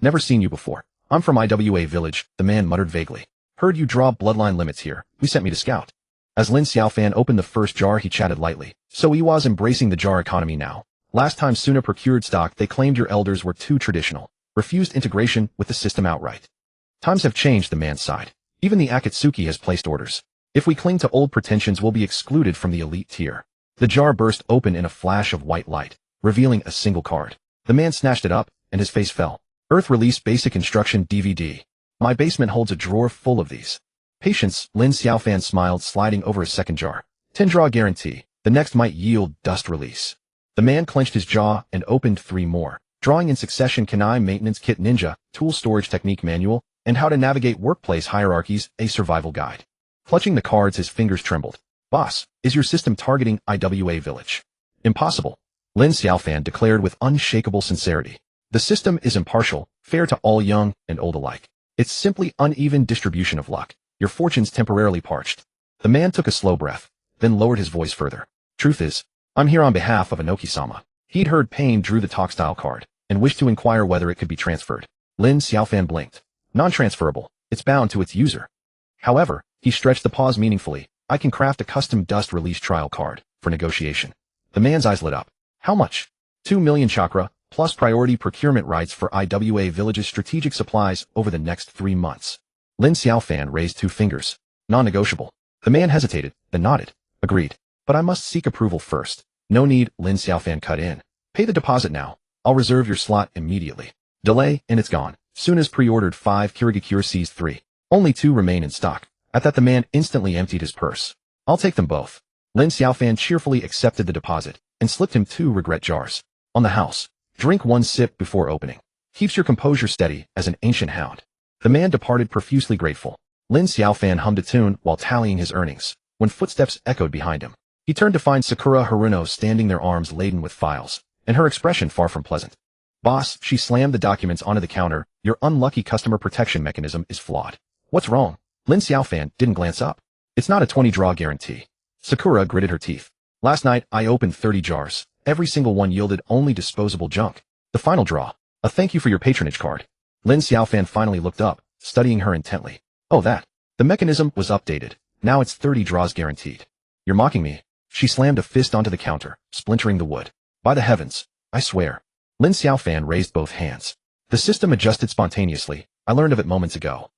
Never seen you before. I'm from IWA village, the man muttered vaguely. Heard you draw bloodline limits here. We sent me to scout. As Lin Xiaofan opened the first jar, he chatted lightly. So he was embracing the jar economy now. Last time Suna procured stock, they claimed your elders were too traditional, refused integration with the system outright. Times have changed, the man sighed. Even the Akatsuki has placed orders. If we cling to old pretensions, we'll be excluded from the elite tier. The jar burst open in a flash of white light, revealing a single card. The man snatched it up, and his face fell. Earth Release Basic Instruction DVD. My basement holds a drawer full of these. Patience, Lin Xiaofan smiled, sliding over a second jar. 10 draw guarantee. The next might yield dust release. The man clenched his jaw and opened 3 more, drawing in succession: Kanai Maintenance Kit, Ninja, Tool Storage Technique Manual, and How to Navigate Workplace Hierarchies, a Survival Guide. Clutching the cards, his fingers trembled. Boss, is your system targeting IWA Village? Impossible, Lin Xiaofan declared with unshakable sincerity. The system is impartial, fair to all young and old alike. It's simply uneven distribution of luck. Your fortune's temporarily parched. The man took a slow breath, then lowered his voice further. Truth is, I'm here on behalf of Inoki-sama. He'd heard Pain drew the talk-style card, and wished to inquire whether it could be transferred. Lin Xiaofan blinked. Non-transferable. It's bound to its user. However, he stretched the pause meaningfully. I can craft a custom dust release trial card for negotiation. The man's eyes lit up. How much? 2 million chakra, plus priority procurement rights for IWA Village's strategic supplies over the next 3 months. Lin Xiaofan raised 2 fingers. Non-negotiable. The man hesitated, then nodded. Agreed. But I must seek approval first. No need, Lin Xiaofan cut in. Pay the deposit now. I'll reserve your slot immediately. Delay, and it's gone. Soon as pre-ordered 5 Kirigakure seized 3. Only 2 remain in stock. At that the man instantly emptied his purse. I'll take them both. Lin Xiaofan cheerfully accepted the deposit, and slipped him 2 regret jars. On the house. Drink 1 sip before opening. Keeps your composure steady as an ancient hound. The man departed profusely grateful. Lin Xiaofan hummed a tune while tallying his earnings, when footsteps echoed behind him. He turned to find Sakura Haruno standing there, arms laden with files, and her expression far from pleasant. Boss, she slammed the documents onto the counter. Your unlucky customer protection mechanism is flawed. What's wrong? Lin Xiaofan didn't glance up. It's not a 20-draw guarantee. Sakura gritted her teeth. Last night, I opened 30 jars. Every single one yielded only disposable junk. The final draw. A thank you for your patronage card. Lin Xiaofan finally looked up, studying her intently. Oh, that. The mechanism was updated. Now it's 30 draws guaranteed. You're mocking me. She slammed a fist onto the counter, splintering the wood. By the heavens, I swear. Lin Xiaofan raised both hands. The system adjusted spontaneously. I learned of it moments ago.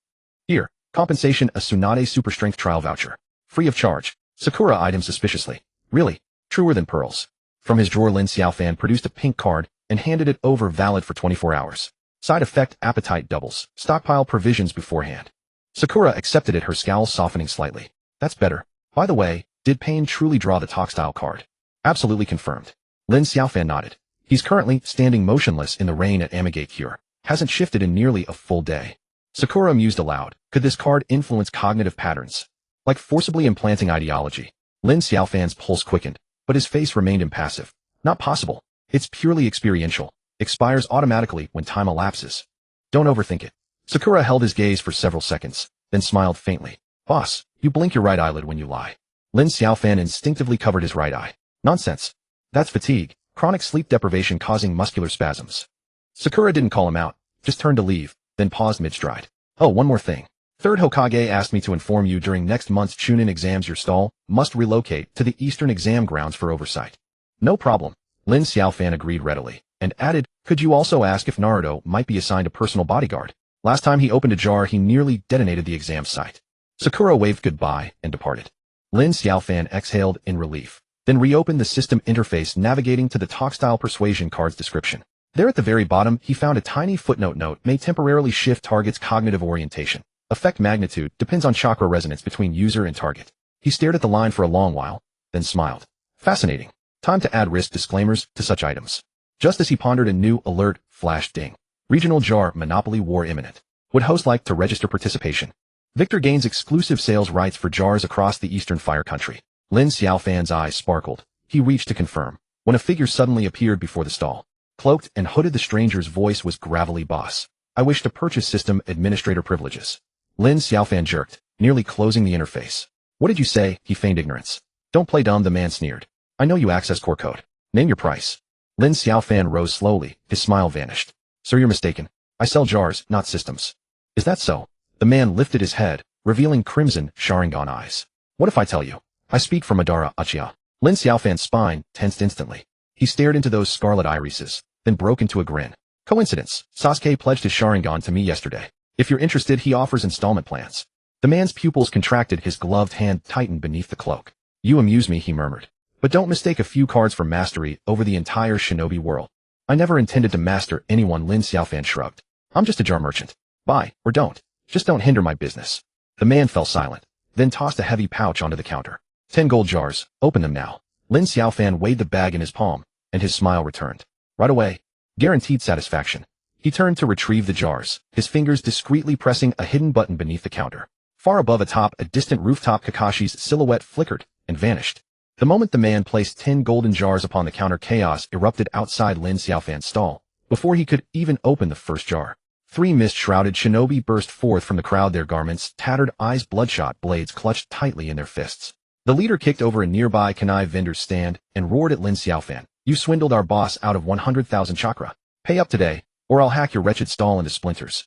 Here, compensation, a Tsunade super strength trial voucher. Free of charge. Sakura eyed him suspiciously. Really? Truer than pearls. From his drawer, Lin Xiaofan produced a pink card and handed it over, valid for 24 hours. Side effect, appetite doubles. Stockpile provisions beforehand. Sakura accepted it, her scowl softening slightly. That's better. By the way, did Pain truly draw the talk-style card? Absolutely confirmed. Lin Xiaofan nodded. He's currently standing motionless in the rain at Amigakure. Hasn't shifted in nearly a full day. Sakura mused aloud. Could this card influence cognitive patterns? Like forcibly implanting ideology? Lin Xiaofan's pulse quickened, but his face remained impassive. Not possible. It's purely experiential. Expires automatically when time elapses. Don't overthink it. Sakura held his gaze for several seconds, then smiled faintly. Boss, you blink your right eyelid when you lie. Lin Xiaofan instinctively covered his right eye. Nonsense. That's fatigue. Chronic sleep deprivation causing muscular spasms. Sakura didn't call him out, just turned to leave, then paused mid-stride. Oh, one more thing. Third Hokage asked me to inform you during next month's Chunin exams your stall must relocate to the Eastern exam grounds for oversight. No problem. Lin Xiaofan agreed readily, and added, could you also ask if Naruto might be assigned a personal bodyguard? Last time he opened a jar, he nearly detonated the exam site. Sakura waved goodbye and departed. Lin Xiaofan exhaled in relief, then reopened the system interface, navigating to the talk-style persuasion card's description. There at the very bottom, he found a tiny footnote note: may temporarily shift target's cognitive orientation. Effect magnitude depends on chakra resonance between user and target. He stared at the line for a long while, then smiled. Fascinating. Time to add risk disclaimers to such items. Just as he pondered, a new alert flashed. Ding. Regional jar monopoly war imminent. Would host like to register participation? Victor gains exclusive sales rights for jars across the Eastern Fire Country. Lin Xiaofan's eyes sparkled. He reached to confirm, when a figure suddenly appeared before the stall. Cloaked and hooded, the stranger's voice was gravelly. Boss, I wish to purchase system administrator privileges. Lin Xiaofan jerked, nearly closing the interface. What did you say? He feigned ignorance. Don't play dumb, the man sneered. I know you access core code. Name your price. Lin Xiaofan rose slowly, his smile vanished. Sir, you're mistaken. I sell jars, not systems. Is that so? The man lifted his head, revealing crimson Sharingan eyes. What if I tell you? I speak from Madara Uchiha. Lin Xiaofan's spine tensed instantly. He stared into those scarlet irises, then broke into a grin. Coincidence. Sasuke pledged his Sharingan to me yesterday. If you're interested, he offers installment plans. The man's pupils contracted, his gloved hand tightened beneath the cloak. You amuse me, he murmured. But don't mistake a few cards for mastery over the entire shinobi world. I never intended to master anyone, Lin Xiaofan shrugged. I'm just a jar merchant. Buy, or don't. Just don't hinder my business. The man fell silent, then tossed a heavy pouch onto the counter. 10 gold jars, open them now. Lin Xiaofan weighed the bag in his palm, and his smile returned. Right away. Guaranteed satisfaction. He turned to retrieve the jars, his fingers discreetly pressing a hidden button beneath the counter. Far above atop a distant rooftop, Kakashi's silhouette flickered and vanished. The moment the man placed 10 golden jars upon the counter, chaos erupted outside Lin Xiaofan's stall. Before he could even open the first jar, 3 mist-shrouded shinobi burst forth from the crowd, their garments tattered, eyes bloodshot, blades clutched tightly in their fists. The leader kicked over a nearby kunai vendor's stand and roared at Lin Xiaofan, "You swindled our boss out of 100,000 chakra. Pay up today, or I'll hack your wretched stall into splinters."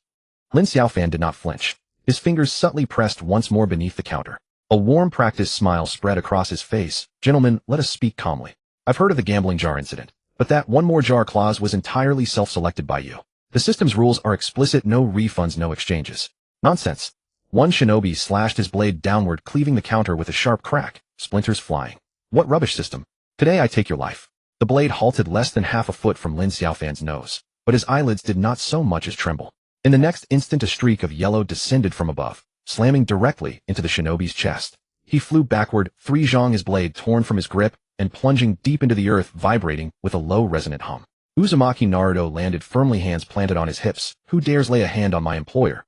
Lin Xiaofan did not flinch. His fingers subtly pressed once more beneath the counter. A warm, practiced smile spread across his face. "Gentlemen, let us speak calmly. I've heard of the gambling jar incident, but that one more jar clause was entirely self-selected by you. The system's rules are explicit: no refunds, no exchanges." "Nonsense." One shinobi slashed his blade downward, cleaving the counter with a sharp crack, splinters flying. "What rubbish system? Today I take your life." The blade halted less than half a foot from Lin Xiaofan's nose, but his eyelids did not so much as tremble. In the next instant, a streak of yellow descended from above, slamming directly into the shinobi's chest. He flew backward, 3 zhang, his blade torn from his grip and plunging deep into the earth, vibrating with a low resonant hum. Uzumaki Naruto landed firmly, hands planted on his hips. "Who dares lay a hand on my employer?"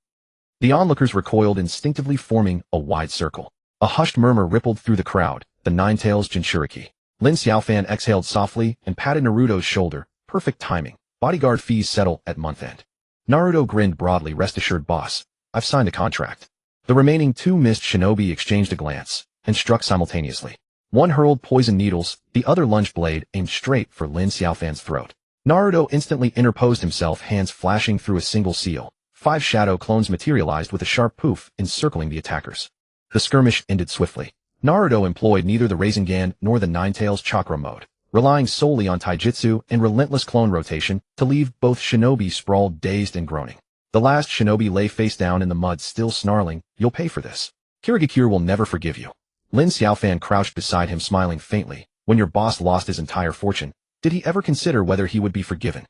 The onlookers recoiled instinctively, forming a wide circle. A hushed murmur rippled through the crowd. The Nine-Tails Jinchuriki. Lin Xiaofan exhaled softly and patted Naruto's shoulder. "Perfect timing. Bodyguard fees settle at month end." Naruto grinned broadly. "Rest assured, boss. I've signed a contract." The remaining 2 mist shinobi exchanged a glance and struck simultaneously. One hurled poison needles, the other lunged blade aimed straight for Lin Xiaofan's throat. Naruto instantly interposed himself, hands flashing through a single seal. 5 shadow clones materialized with a sharp poof, encircling the attackers. The skirmish ended swiftly. Naruto employed neither the Rasengan nor the Nine-Tails chakra mode, relying solely on taijutsu and relentless clone rotation to leave both shinobi sprawled, dazed and groaning. The last shinobi lay face down in the mud, still snarling, "You'll pay for this. Kirigakure will never forgive you." Lin Xiaofan crouched beside him, smiling faintly. When your boss lost his entire fortune, did he ever consider whether he would be forgiven?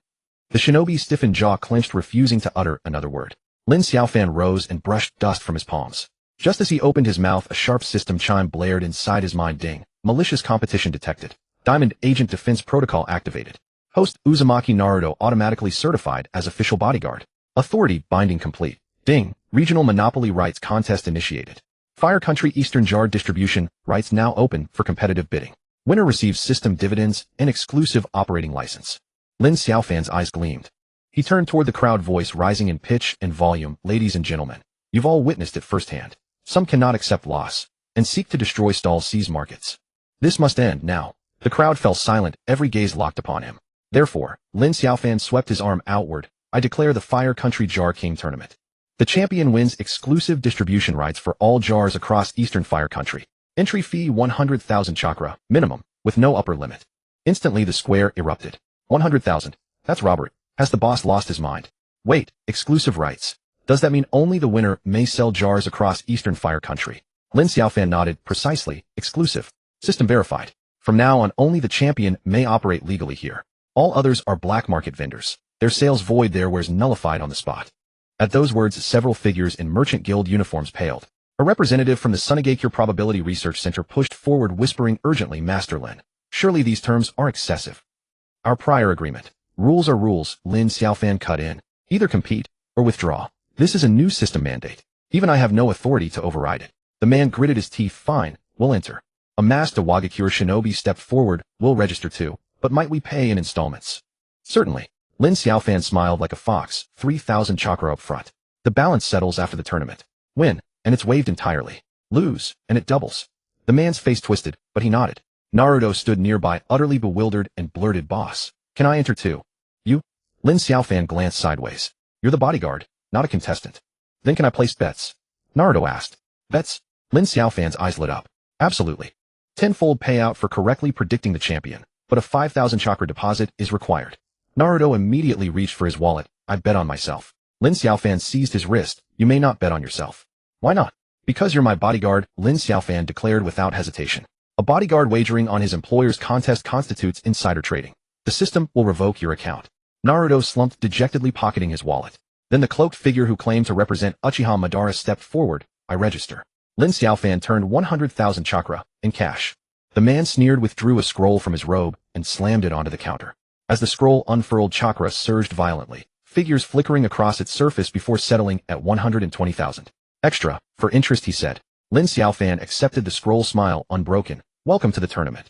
The shinobi's stiffened jaw clenched, refusing to utter another word. Lin Xiaofan rose and brushed dust from his palms. Just as he opened his mouth, a sharp system chime blared inside his mind. Ding. Malicious competition detected. Diamond Agent Defense Protocol activated. Host Uzumaki Naruto automatically certified as official bodyguard. Authority binding complete. Ding. Regional Monopoly Rights Contest initiated. Fire Country Eastern Jar Distribution rights now open for competitive bidding. Winner receives system dividends and exclusive operating license. Lin Xiaofan's eyes gleamed. He turned toward the crowd, voice rising in pitch and volume. "Ladies and gentlemen, you've all witnessed it firsthand. Some cannot accept loss and seek to destroy stall seize markets. This must end now." The crowd fell silent, every gaze locked upon him. Therefore, Lin Xiaofan swept his arm outward. "I declare the Fire Country Jar King Tournament. The champion wins exclusive distribution rights for all jars across Eastern Fire Country. Entry fee 100,000 chakra, minimum, with no upper limit." Instantly the square erupted. 100,000. That's robbery. Has the boss lost his mind? Wait, exclusive rights. Does that mean only the winner may sell jars across Eastern Fire Country? Lin Xiaofan nodded. "Precisely, exclusive. System verified. From now on, only the champion may operate legally here. All others are black market vendors. Their sales void, their wares nullified on the spot." At those words, several figures in merchant guild uniforms paled. A representative from the Sunagakure Probability Research Center pushed forward, whispering urgently, "Master Lin, surely these terms are excessive. Our prior agreement. Rules are rules." Lin Xiaofan cut in. "Either compete or withdraw. This is a new system mandate. Even I have no authority to override it." The man gritted his teeth. "Fine, we'll enter." A masked Awagakure shinobi stepped forward. "We'll register too, but might we pay in installments?" "Certainly." Lin Xiaofan smiled like a fox. 3,000 chakra up front. The balance settles after the tournament. Win, and it's waived entirely. Lose, and it doubles. The man's face twisted, but he nodded. Naruto stood nearby, utterly bewildered, and blurted, "Boss, can I enter too?" "You?" Lin Xiaofan glanced sideways. "You're the bodyguard, not a contestant." "Then can I place bets?" Naruto asked. "Bets?" Lin Xiaofan's eyes lit up. "Absolutely. Tenfold payout for correctly predicting the champion, but a 5,000 chakra deposit is required." Naruto immediately reached for his wallet. "I bet on myself." Lin Xiaofan seized his wrist. "You may not bet on yourself." "Why not?" "Because you're my bodyguard," Lin Xiaofan declared without hesitation. A bodyguard wagering on his employer's contest constitutes insider trading. The system will revoke your account. Naruto slumped dejectedly, pocketing his wallet. Then the cloaked figure who claimed to represent Uchiha Madara stepped forward. "I register." Lin Xiaofan turned 100,000 chakra in cash. The man sneered, withdrew a scroll from his robe, and slammed it onto the counter. As the scroll unfurled, chakra surged violently, figures flickering across its surface before settling at 120,000. Extra, for interest, he said. Lin Xiaofan accepted the scroll, smile unbroken. Welcome to the tournament.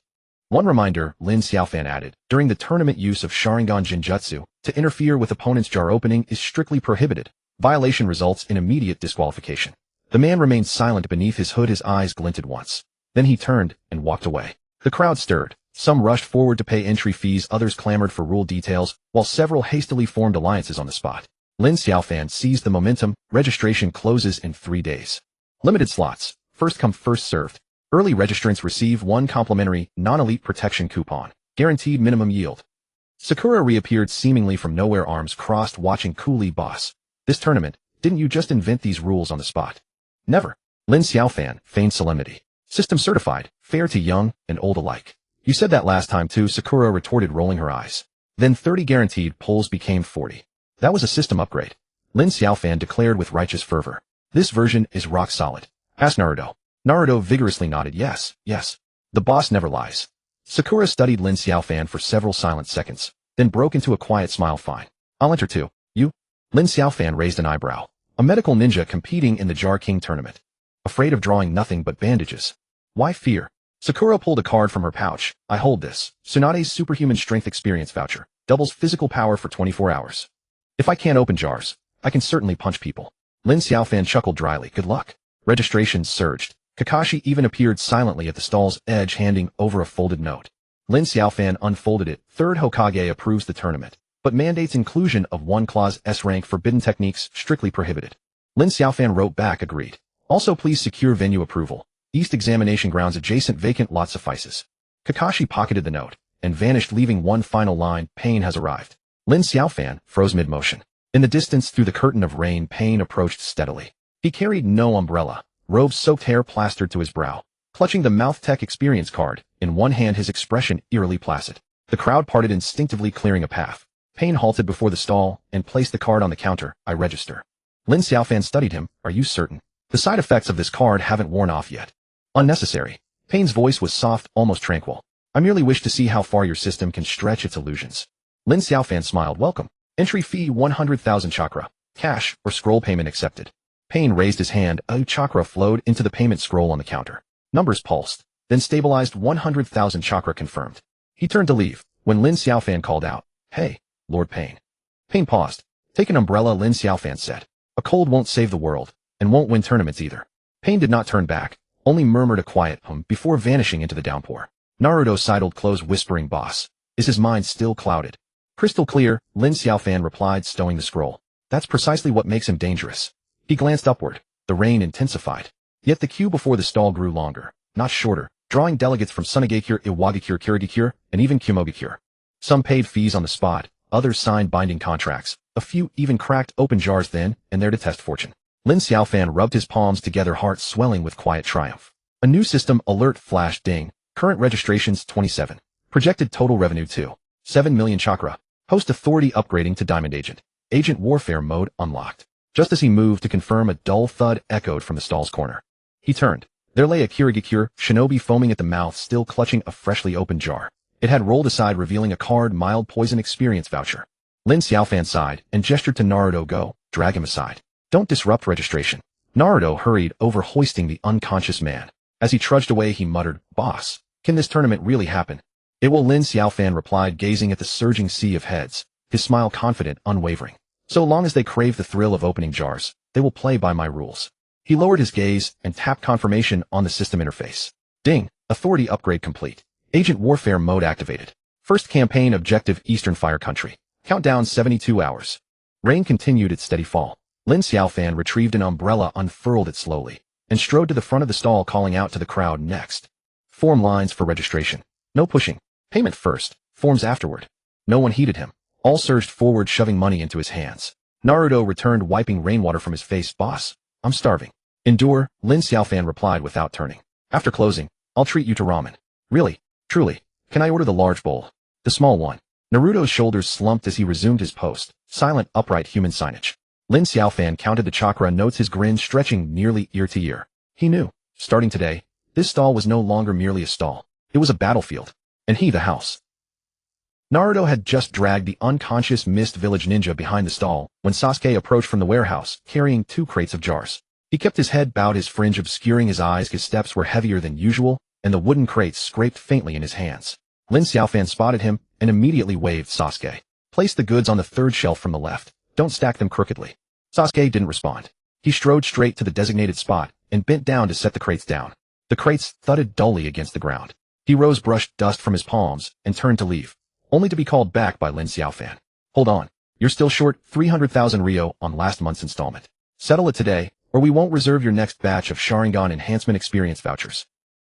One reminder, Lin Xiaofan added, during the tournament use of Sharingan Jinjutsu to interfere with opponent's jar opening is strictly prohibited. Violation results in immediate disqualification. The man remained silent beneath his hood. His eyes glinted once. Then he turned and walked away. The crowd stirred. Some rushed forward to pay entry fees, others clamored for rule details, while several hastily formed alliances on the spot. Lin Xiaofan seized the momentum. Registration closes in 3 days. Limited slots. First come, first served. Early registrants receive 1 complimentary, non-elite protection coupon. Guaranteed minimum yield. Sakura reappeared seemingly from nowhere, arms crossed, watching coolly. Boss, this tournament, didn't you just invent these rules on the spot? Never. Lin Xiaofan feigned solemnity. System certified, fair to young and old alike. You said that last time too, Sakura retorted, rolling her eyes. Then 30 guaranteed pulls became 40. That was a system upgrade. Lin Xiaofan declared with righteous fervor. This version is rock solid. Ask Naruto. Naruto vigorously nodded. Yes, yes. The boss never lies. Sakura studied Lin Xiaofan for several silent seconds, then broke into a quiet smile. Fine. I'll enter too. You? Lin Xiaofan raised an eyebrow. A medical ninja competing in the Jar King tournament. Afraid of drawing nothing but bandages. Why fear? Sakura pulled a card from her pouch. I hold this. Tsunade's superhuman strength experience voucher. Doubles physical power for 24 hours. If I can't open jars, I can certainly punch people. Lin Xiaofan chuckled dryly. Good luck. Registrations surged. Kakashi even appeared silently at the stall's edge, handing over a folded note. Lin Xiaofan unfolded it. Third Hokage approves the tournament, but mandates inclusion of 1 clause S-rank forbidden techniques strictly prohibited. Lin Xiaofan wrote back, agreed. Also please secure venue approval. East examination grounds adjacent, vacant lot suffices. Kakashi pocketed the note and vanished, leaving one final line. Pain has arrived. Lin Xiaofan froze mid-motion. In the distance, through the curtain of rain, Pain approached steadily. He carried no umbrella. Robe-soaked hair plastered to his brow. Clutching the Mouth Tech experience card, in one hand, his expression eerily placid. The crowd parted instinctively, clearing a path. Pain halted before the stall and placed the card on the counter. I register. Lin Xiaofan studied him. Are you certain? The side effects of this card haven't worn off yet. Unnecessary. Pain's voice was soft, almost tranquil. I merely wish to see how far your system can stretch its illusions. Lin Xiaofan smiled. Welcome. Entry fee 100,000 chakra. Cash or scroll payment accepted. Pain raised his hand. A chakra flowed into the payment scroll on the counter. Numbers pulsed, then stabilized. 100,000 chakra confirmed. He turned to leave, when Lin Xiaofan called out, Hey, Lord Pain. Pain paused. Take an umbrella, Lin Xiaofan said. A cold won't save the world, and won't win tournaments either. Pain did not turn back, only murmured a quiet hum before vanishing into the downpour. Naruto sidled close, whispering, Boss, is his mind still clouded? Crystal clear, Lin Xiaofan replied, stowing the scroll. That's precisely what makes him dangerous. He glanced upward. The rain intensified. Yet the queue before the stall grew longer, not shorter, drawing delegates from Sunagakure, Iwagakure, Kirigakure, and even Kumogakure. Some paid fees on the spot, others signed binding contracts, a few even cracked open jars then and there to test fortune. Lin Xiaofan rubbed his palms together, heart swelling with quiet triumph. A new system alert flashed. Ding. Current registrations 27. Projected total revenue 7 million chakra. Host authority upgrading to Diamond Agent. Agent warfare mode unlocked. Just as he moved to confirm, a dull thud echoed from the stall's corner. He turned. There lay a Kirigakure shinobi foaming at the mouth, still clutching a freshly opened jar. It had rolled aside, revealing a card, mild poison experience voucher. Lin Xiaofan sighed and gestured to Naruto. Go, drag him aside. Don't disrupt registration. Naruto hurried over, hoisting the unconscious man. As he trudged away, he muttered, Boss, can this tournament really happen? It will, Lin Xiaofan replied, gazing at the surging sea of heads, his smile confident, unwavering. So long as they crave the thrill of opening jars, they will play by my rules. He lowered his gaze and tapped confirmation on the system interface. Ding, authority upgrade complete. Agent warfare mode activated. First campaign objective, Eastern Fire Country. Countdown 72 hours. Rain continued its steady fall. Lin Xiaofan retrieved an umbrella, unfurled it slowly, and strode to the front of the stall, calling out to the crowd, Next. Form lines for registration. No pushing. Payment first, forms afterward. No one heeded him. All surged forward, shoving money into his hands. Naruto returned, wiping rainwater from his face. Boss, I'm starving. Endure, Lin Xiaofan replied without turning. After closing, I'll treat you to ramen. Really? Truly? Can I order the large bowl? The small one? Naruto's shoulders slumped as he resumed his post. Silent, upright human signage. Lin Xiaofan counted the chakra notes, his grin stretching nearly ear to ear. He knew, starting today, this stall was no longer merely a stall. It was a battlefield. And he the house. Naruto had just dragged the unconscious Mist Village ninja behind the stall when Sasuke approached from the warehouse, carrying 2 crates of jars. He kept his head bowed, his fringe obscuring his eyes. His steps were heavier than usual, and the wooden crates scraped faintly in his hands. Lin Xiaofan spotted him and immediately waved Sasuke. Place the goods on the 3rd shelf from the left. Don't stack them crookedly. Sasuke didn't respond. He strode straight to the designated spot and bent down to set the crates down. The crates thudded dully against the ground. He rose, brushed dust from his palms, and turned to leave, only to be called back by Lin Xiaofan. Hold on. You're still short 300,000 Ryo on last month's installment. Settle it today, or we won't reserve your next batch of Sharingan enhancement experience vouchers.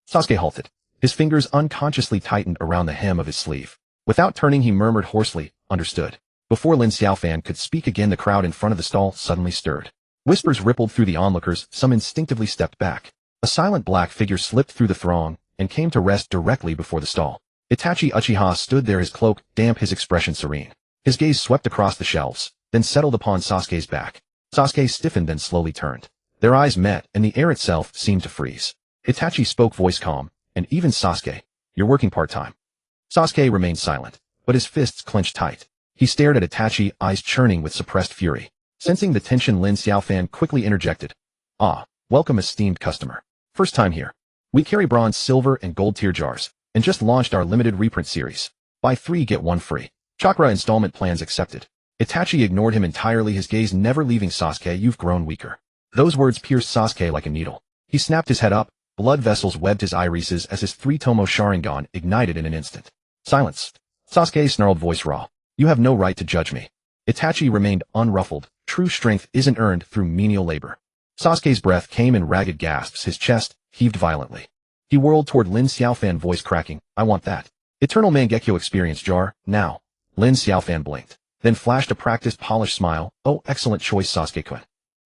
Sasuke halted. His fingers unconsciously tightened around the hem of his sleeve. Without turning, he murmured hoarsely, "Understood." Before Lin Xiaofan could speak again, the crowd in front of the stall suddenly stirred. Whispers rippled through the onlookers, some instinctively stepped back. A silent black figure slipped through the throng and came to rest directly before the stall. Itachi Uchiha stood there, his cloak damp, his expression serene. His gaze swept across the shelves, then settled upon Sasuke's back. Sasuke stiffened, then slowly turned. Their eyes met, and the air itself seemed to freeze. Itachi spoke, voice calm, "And even Sasuke, you're working part-time." Sasuke remained silent, but his fists clenched tight. He stared at Itachi, eyes churning with suppressed fury. Sensing the tension, Lin Xiaofan quickly interjected. "Ah, welcome, esteemed customer. First time here. We carry bronze, silver, and gold tier jars, and just launched our limited reprint series. Buy 3 get 1 free. Chakra installment plans accepted." Itachi ignored him entirely, his gaze never leaving Sasuke. "You've grown weaker." Those words pierced Sasuke like a needle. He snapped his head up, blood vessels webbed his irises as his 3-tomo Sharingan ignited in an instant. "Silence." Sasuke's snarled voice raw. "You have no right to judge me." Itachi remained unruffled. True strength isn't earned through menial labor. Sasuke's breath came in ragged gasps, his chest heaved violently. He whirled toward Lin Xiaofan, voice cracking. "I want that Eternal Mangekyo experience jar, now." Lin Xiaofan blinked, then flashed a practiced, polished smile. "Oh, excellent choice, Sasuke-kun.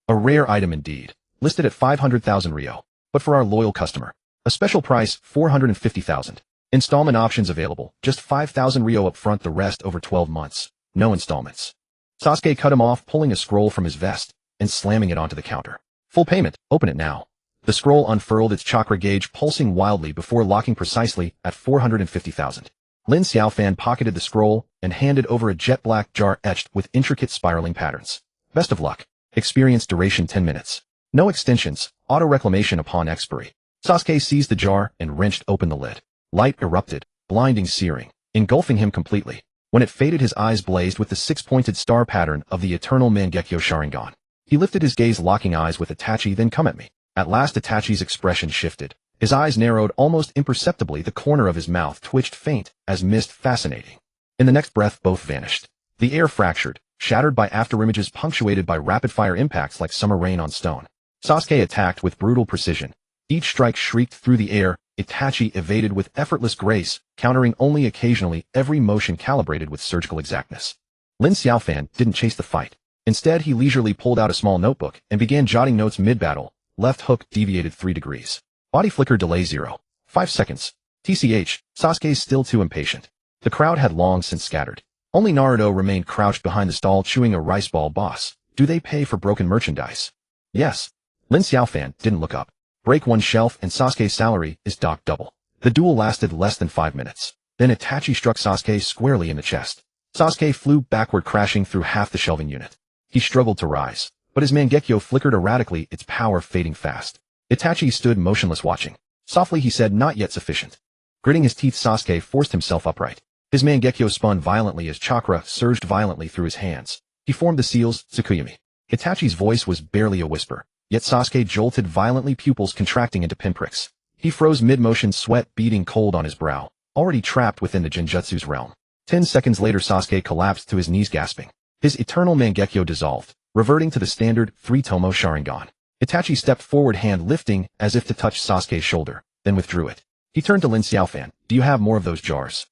A rare item indeed, listed at 500,000 Ryo. But for our loyal customer, a special price, 450,000. Installment options available, just 5,000 Ryo up front, the rest over 12 months. No installments." Sasuke cut him off, pulling a scroll from his vest and slamming it onto the counter. "Full payment, open it now." The scroll unfurled, its chakra gauge pulsing wildly before locking precisely at 450,000. Lin Xiaofan pocketed the scroll and handed over a jet black jar etched with intricate spiraling patterns. "Best of luck. Experience duration 10 minutes. No extensions, auto-reclamation upon expiry." Sasuke seized the jar and wrenched open the lid. Light erupted, blinding, searing, engulfing him completely. When it faded, his eyes blazed with the 6-pointed star pattern of the Eternal Mangekyo Sharingan. He lifted his gaze, locking eyes with Itachi, then "Come at me." At last Itachi's expression shifted. His eyes narrowed almost imperceptibly, the corner of his mouth twitched faint as mist, fascinating. In the next breath, both vanished. The air fractured, shattered by afterimages punctuated by rapid-fire impacts like summer rain on stone. Sasuke attacked with brutal precision. Each strike shrieked through the air. Itachi evaded with effortless grace, countering only occasionally, every motion calibrated with surgical exactness. Lin Xiaofan didn't chase the fight. Instead, he leisurely pulled out a small notebook and began jotting notes mid-battle. Left hook deviated 3 degrees. Body flicker delay 0.5 seconds. TCH, Sasuke's still too impatient. The crowd had long since scattered. Only Naruto remained crouched behind the stall, chewing a rice ball. "Boss, do they pay for broken merchandise?" "Yes." Lin Xiaofan didn't look up. "Break 1 shelf and Sasuke's salary is docked double." The duel lasted less than 5 minutes. Then Itachi struck Sasuke squarely in the chest. Sasuke flew backward, crashing through half the shelving unit. He struggled to rise, but his Mangekyo flickered erratically, its power fading fast. Itachi stood motionless, watching. Softly he said, "Not yet sufficient." Gritting his teeth, Sasuke forced himself upright. His Mangekyo spun violently as chakra surged violently through his hands. He formed the seals, Tsukuyami. Itachi's voice was barely a whisper, yet Sasuke jolted violently, pupils contracting into pinpricks. He froze mid-motion, sweat beading cold on his brow, already trapped within the Genjutsu's realm. 10 seconds later, Sasuke collapsed to his knees, gasping. His Eternal Mangekyo dissolved, reverting to the standard 3-tomo Sharingan. Itachi stepped forward, hand lifting as if to touch Sasuke's shoulder, then withdrew it. He turned to Lin Xiaofan. "Do you have more of those jars?"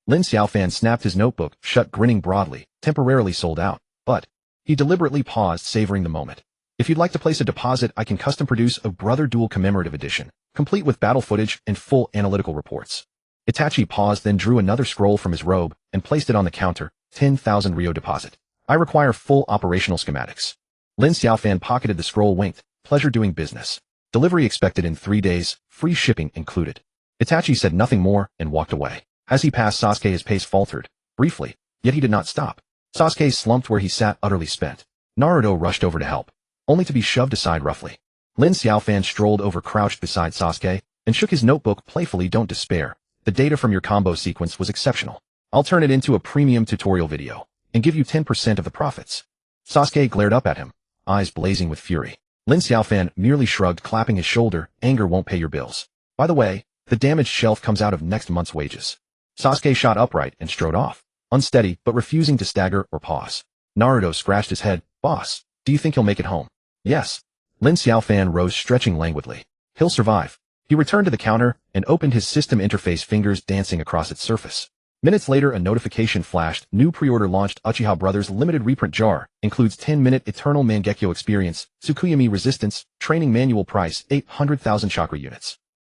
Lin Xiaofan snapped his notebook shut, grinning broadly. "Temporarily sold out, but..." He deliberately paused, savoring the moment. "If you'd like to place a deposit, I can custom produce a Brother Duel commemorative edition, complete with battle footage and full analytical reports." Itachi paused, then drew another scroll from his robe and placed it on the counter. 10,000 Ryo deposit. I require full operational schematics." Lin Xiaofan pocketed the scroll, winked. "Pleasure doing business. Delivery expected in 3 days, free shipping included." Itachi said nothing more and walked away. As he passed Sasuke, his pace faltered. briefly, yet he did not stop. Sasuke slumped where he sat utterly spent. Naruto rushed over to help, only to be shoved aside roughly. Lin Xiaofan strolled over crouched beside Sasuke, and shook his notebook playfully. Don't despair. The data from your combo sequence was exceptional. I'll turn it into a premium tutorial video, and give you 10% of the profits. Sasuke glared up at him, eyes blazing with fury. Lin Xiaofan merely shrugged, clapping his shoulder. Anger won't pay your bills. By the way, the damaged shelf comes out of next month's wages. Sasuke shot upright and strode off, unsteady but refusing to stagger or pause. Naruto scratched his head. Boss, do you think he'll make it home? Yes. Lin Xiaofan rose, stretching languidly. He'll survive. He returned to the counter and opened his system interface, fingers dancing across its surface. Minutes later, a notification flashed. New pre-order launched. Uchiha Brothers limited reprint jar. Includes 10-minute Eternal Mangekyo experience. Tsukuyami resistance. Training manual price 800,000 chakra units.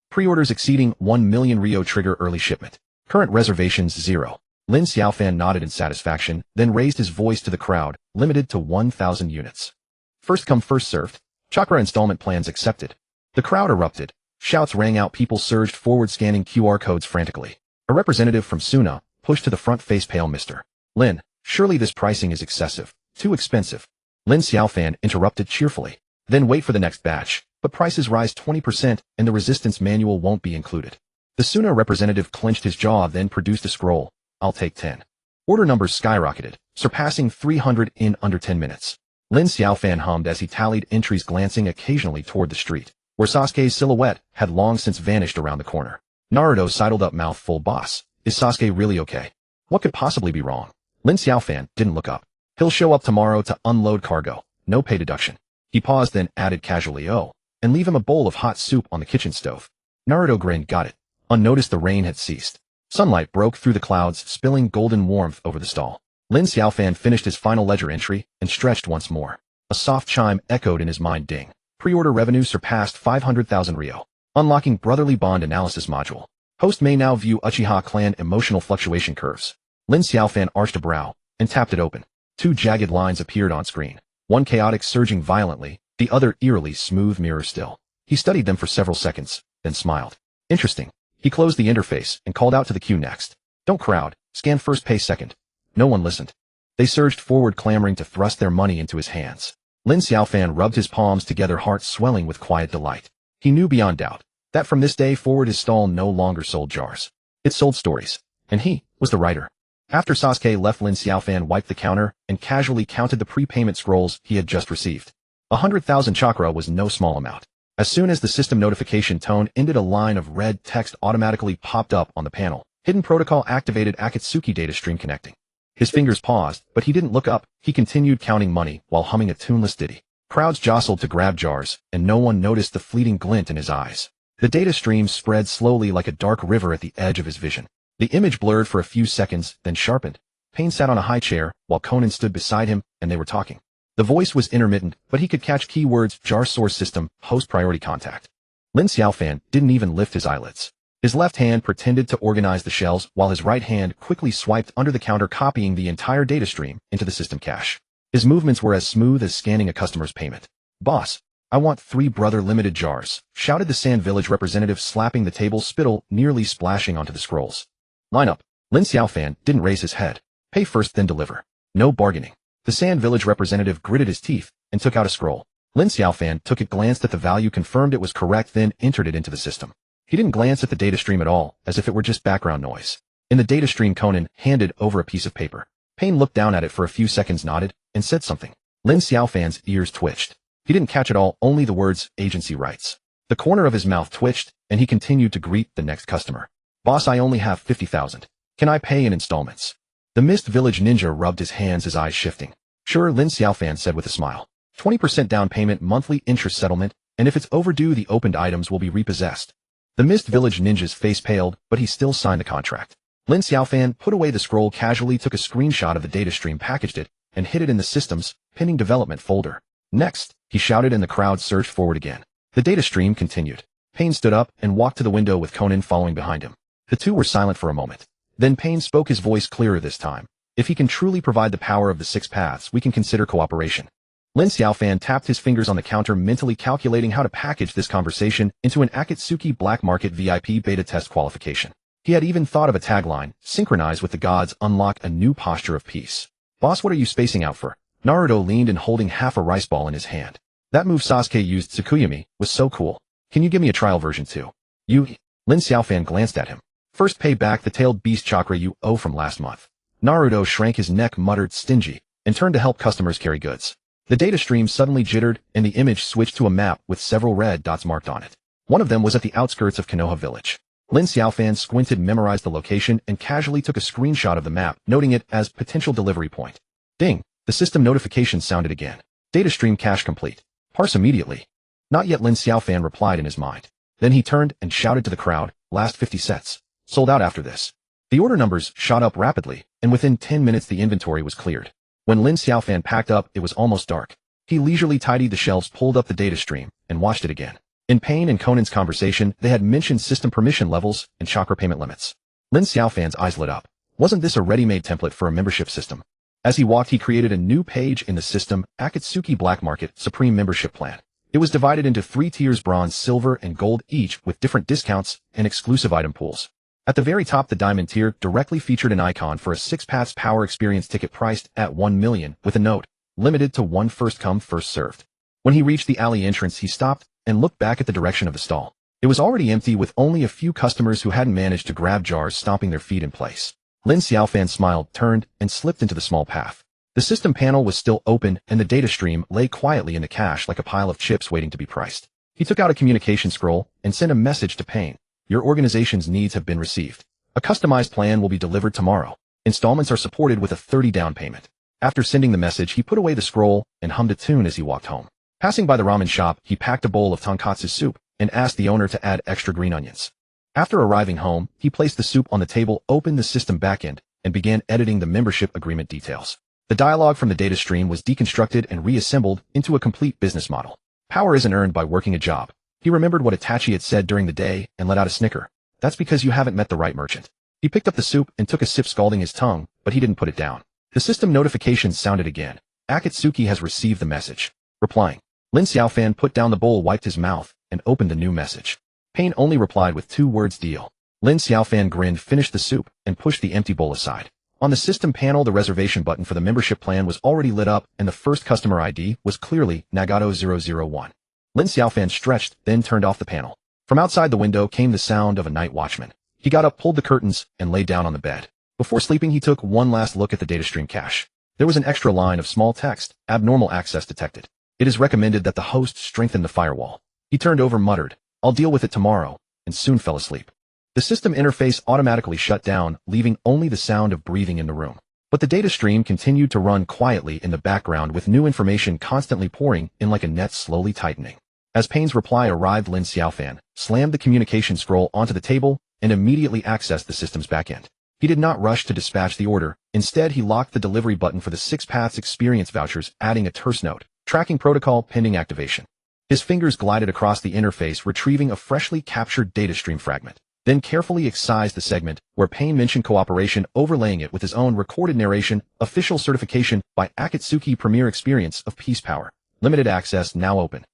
Pre-orders exceeding 1 million Rio trigger early shipment. Current reservations 0. Lin Xiaofan nodded in satisfaction, then raised his voice to the crowd. Limited to 1,000 units. First come first served. Chakra installment plans accepted. The crowd erupted. Shouts rang out. People surged forward, scanning QR codes frantically. A representative from Suna pushed to the front, face pale. Mr. Lin, surely this pricing is excessive. Too expensive. Lin Xiaofan interrupted cheerfully. Then wait for the next batch. But prices rise 20% and the resistance manual won't be included. The Suna representative clenched his jaw, then produced a scroll. I'll take 10. Order numbers skyrocketed, surpassing 300 in under 10 minutes. Lin Xiaofan hummed as he tallied entries, glancing occasionally toward the street, where Sasuke's silhouette had long since vanished around the corner. Naruto sidled up, mouth full. Boss, is Sasuke really okay? What could possibly be wrong? Lin Xiaofan didn't look up. He'll show up tomorrow to unload cargo. No pay deduction. He paused, then added casually, oh, and leave him a bowl of hot soup on the kitchen stove. Naruto grinned. Got it. Unnoticed, the rain had ceased. Sunlight broke through the clouds, spilling golden warmth over the stall. Lin Xiaofan finished his final ledger entry and stretched once more. A soft chime echoed in his mind. Ding. Pre-order revenue surpassed 500,000 Rio. Unlocking Brotherly Bond Analysis Module. Host may now view Uchiha Clan emotional fluctuation curves. Lin Xiaofan arched a brow and tapped it open. 2 jagged lines appeared on screen. One chaotic, surging violently, the other eerily smooth, mirror still. He studied them for several seconds, then smiled. Interesting. He closed the interface and called out to the queue. Next. Don't crowd. Scan first, pay second. No one listened. They surged forward, clamoring to thrust their money into his hands. Lin Xiaofan rubbed his palms together, heart swelling with quiet delight. He knew beyond doubt that from this day forward his stall no longer sold jars. It sold stories. And he was the writer. After Sasuke left, Lin Xiaofan wiped the counter and casually counted the prepayment scrolls he had just received. 100,000 chakra was no small amount. As soon as the system notification tone ended, a line of red text automatically popped up on the panel. Hidden protocol activated. Akatsuki data stream connecting. His fingers paused, but he didn't look up. He continued counting money while humming a tuneless ditty. Crowds jostled to grab jars, and no one noticed the fleeting glint in his eyes. The data stream spread slowly like a dark river at the edge of his vision. The image blurred for a few seconds, then sharpened. Pain sat on a high chair, while Conan stood beside him, and they were talking. The voice was intermittent, but he could catch keywords: jar source system, host priority contact. Lin Xiaofan didn't even lift his eyelids. His left hand pretended to organize the shells, while his right hand quickly swiped under the counter, copying the entire data stream into the system cache. His movements were as smooth as scanning a customer's payment. Boss, I want 3 Brother limited jars, shouted the Sand Village representative, slapping the table, spittle nearly splashing onto the scrolls. Line up. Lin Xiaofan didn't raise his head. Pay first, then deliver. No bargaining. The Sand Village representative gritted his teeth and took out a scroll. Lin Xiaofan took it, glanced at the value, confirmed it was correct, then entered it into the system. He didn't glance at the data stream at all, as if it were just background noise. In the data stream, Conan handed over a piece of paper. Payne looked down at it for a few seconds, nodded, and said something. Lin Xiaofan's ears twitched. He didn't catch it all, only the words, agency rights. The corner of his mouth twitched, and he continued to greet the next customer. Boss, I only have 50,000. Can I pay in installments? The Mist Village ninja rubbed his hands, his eyes shifting. Sure, Lin Xiaofan said with a smile. 20% down payment, monthly interest settlement, and if it's overdue, the opened items will be repossessed. The Mist Village ninja's face paled, but he still signed the contract. Lin Xiaofan put away the scroll, casually took a screenshot of the data stream, packaged it, and hid it in the system's pending development folder. Next, he shouted, and the crowd surged forward again. The data stream continued. Payne stood up and walked to the window with Conan following behind him. The two were silent for a moment. Then Payne spoke, his voice clearer this time. If he can truly provide the power of the 6 paths, we can consider cooperation. Lin Xiaofan tapped his fingers on the counter, mentally calculating how to package this conversation into an Akatsuki black market VIP beta test qualification. He had even thought of a tagline, synchronize with the gods, unlock a new posture of peace. Boss, what are you spacing out for? Naruto leaned in holding half a rice ball in his hand. That move Sasuke used, Tsukuyami, was so cool. Can you give me a trial version too? You? Lin Xiaofan glanced at him. First pay back the tailed beast chakra you owe from last month. Naruto shrank his neck, muttered stingy, and turned to help customers carry goods. The data stream suddenly jittered, and the image switched to a map with several red dots marked on it. One of them was at the outskirts of Konoha village. Lin Xiaofan squinted, memorized the location, and casually took a screenshot of the map, noting it as potential delivery point. Ding! The system notification sounded again. Data stream cache complete. Parse immediately. Not yet, Lin Xiaofan replied in his mind. Then he turned and shouted to the crowd, last 50 sets. Sold out after this. The order numbers shot up rapidly, and within 10 minutes the inventory was cleared. When Lin Xiaofan packed up, it was almost dark. He leisurely tidied the shelves, pulled up the data stream, and watched it again. In Pain and Conan's conversation, they had mentioned system permission levels and chakra payment limits. Lin Xiaofan's eyes lit up. Wasn't this a ready-made template for a membership system? As he walked, he created a new page in the system, Akatsuki Black Market Supreme Membership Plan. It was divided into 3 tiers, bronze, silver, and gold each, with different discounts and exclusive item pools. At the very top, the diamond tier directly featured an icon for a 6-pass power experience ticket priced at 1 million, with a note, limited to one first come, first served. When he reached the alley entrance, he stopped and looked back at the direction of the stall. It was already empty, with only a few customers who hadn't managed to grab jars stomping their feet in place. Lin Xiaofan smiled, turned, and slipped into the small path. The system panel was still open, and the data stream lay quietly in the cache like a pile of chips waiting to be priced. He took out a communication scroll and sent a message to Pain. Your organization's needs have been received. A customized plan will be delivered tomorrow. Installments are supported with a 30 down payment. After sending the message, he put away the scroll and hummed a tune as he walked home. Passing by the ramen shop, he packed a bowl of tonkatsu soup and asked the owner to add extra green onions. After arriving home, he placed the soup on the table, opened the system backend, and began editing the membership agreement details. The dialogue from the data stream was deconstructed and reassembled into a complete business model. Power isn't earned by working a job. He remembered what Itachi had said during the day and let out a snicker. That's because you haven't met the right merchant. He picked up the soup and took a sip, scalding his tongue, but he didn't put it down. The system notification sounded again. Akatsuki has received the message. Replying. Lin Xiaofan put down the bowl, wiped his mouth, and opened the new message. Pain only replied with 2 words, deal. Lin Xiaofan grinned, finished the soup, and pushed the empty bowl aside. On the system panel, the reservation button for the membership plan was already lit up, and the first customer ID was clearly Nagato001. Lin Xiaofan stretched, then turned off the panel. From outside the window came the sound of a night watchman. He got up, pulled the curtains, and lay down on the bed. Before sleeping, he took one last look at the data stream cache. There was an extra line of small text, abnormal access detected. It is recommended that the host strengthen the firewall. He turned over, muttered, I'll deal with it tomorrow, and soon fell asleep. The system interface automatically shut down, leaving only the sound of breathing in the room. But the data stream continued to run quietly in the background, with new information constantly pouring in like a net slowly tightening. As Pain's reply arrived, Lin Xiaofan slammed the communication scroll onto the table and immediately accessed the system's backend. He did not rush to dispatch the order. Instead, he locked the delivery button for the 6-paths experience vouchers, adding a terse note, tracking protocol pending activation. His fingers glided across the interface, retrieving a freshly captured data stream fragment, then carefully excised the segment where Pain mentioned cooperation, overlaying it with his own recorded narration, official certification by Akatsuki Premier Experience of Peace Power. Limited access now open.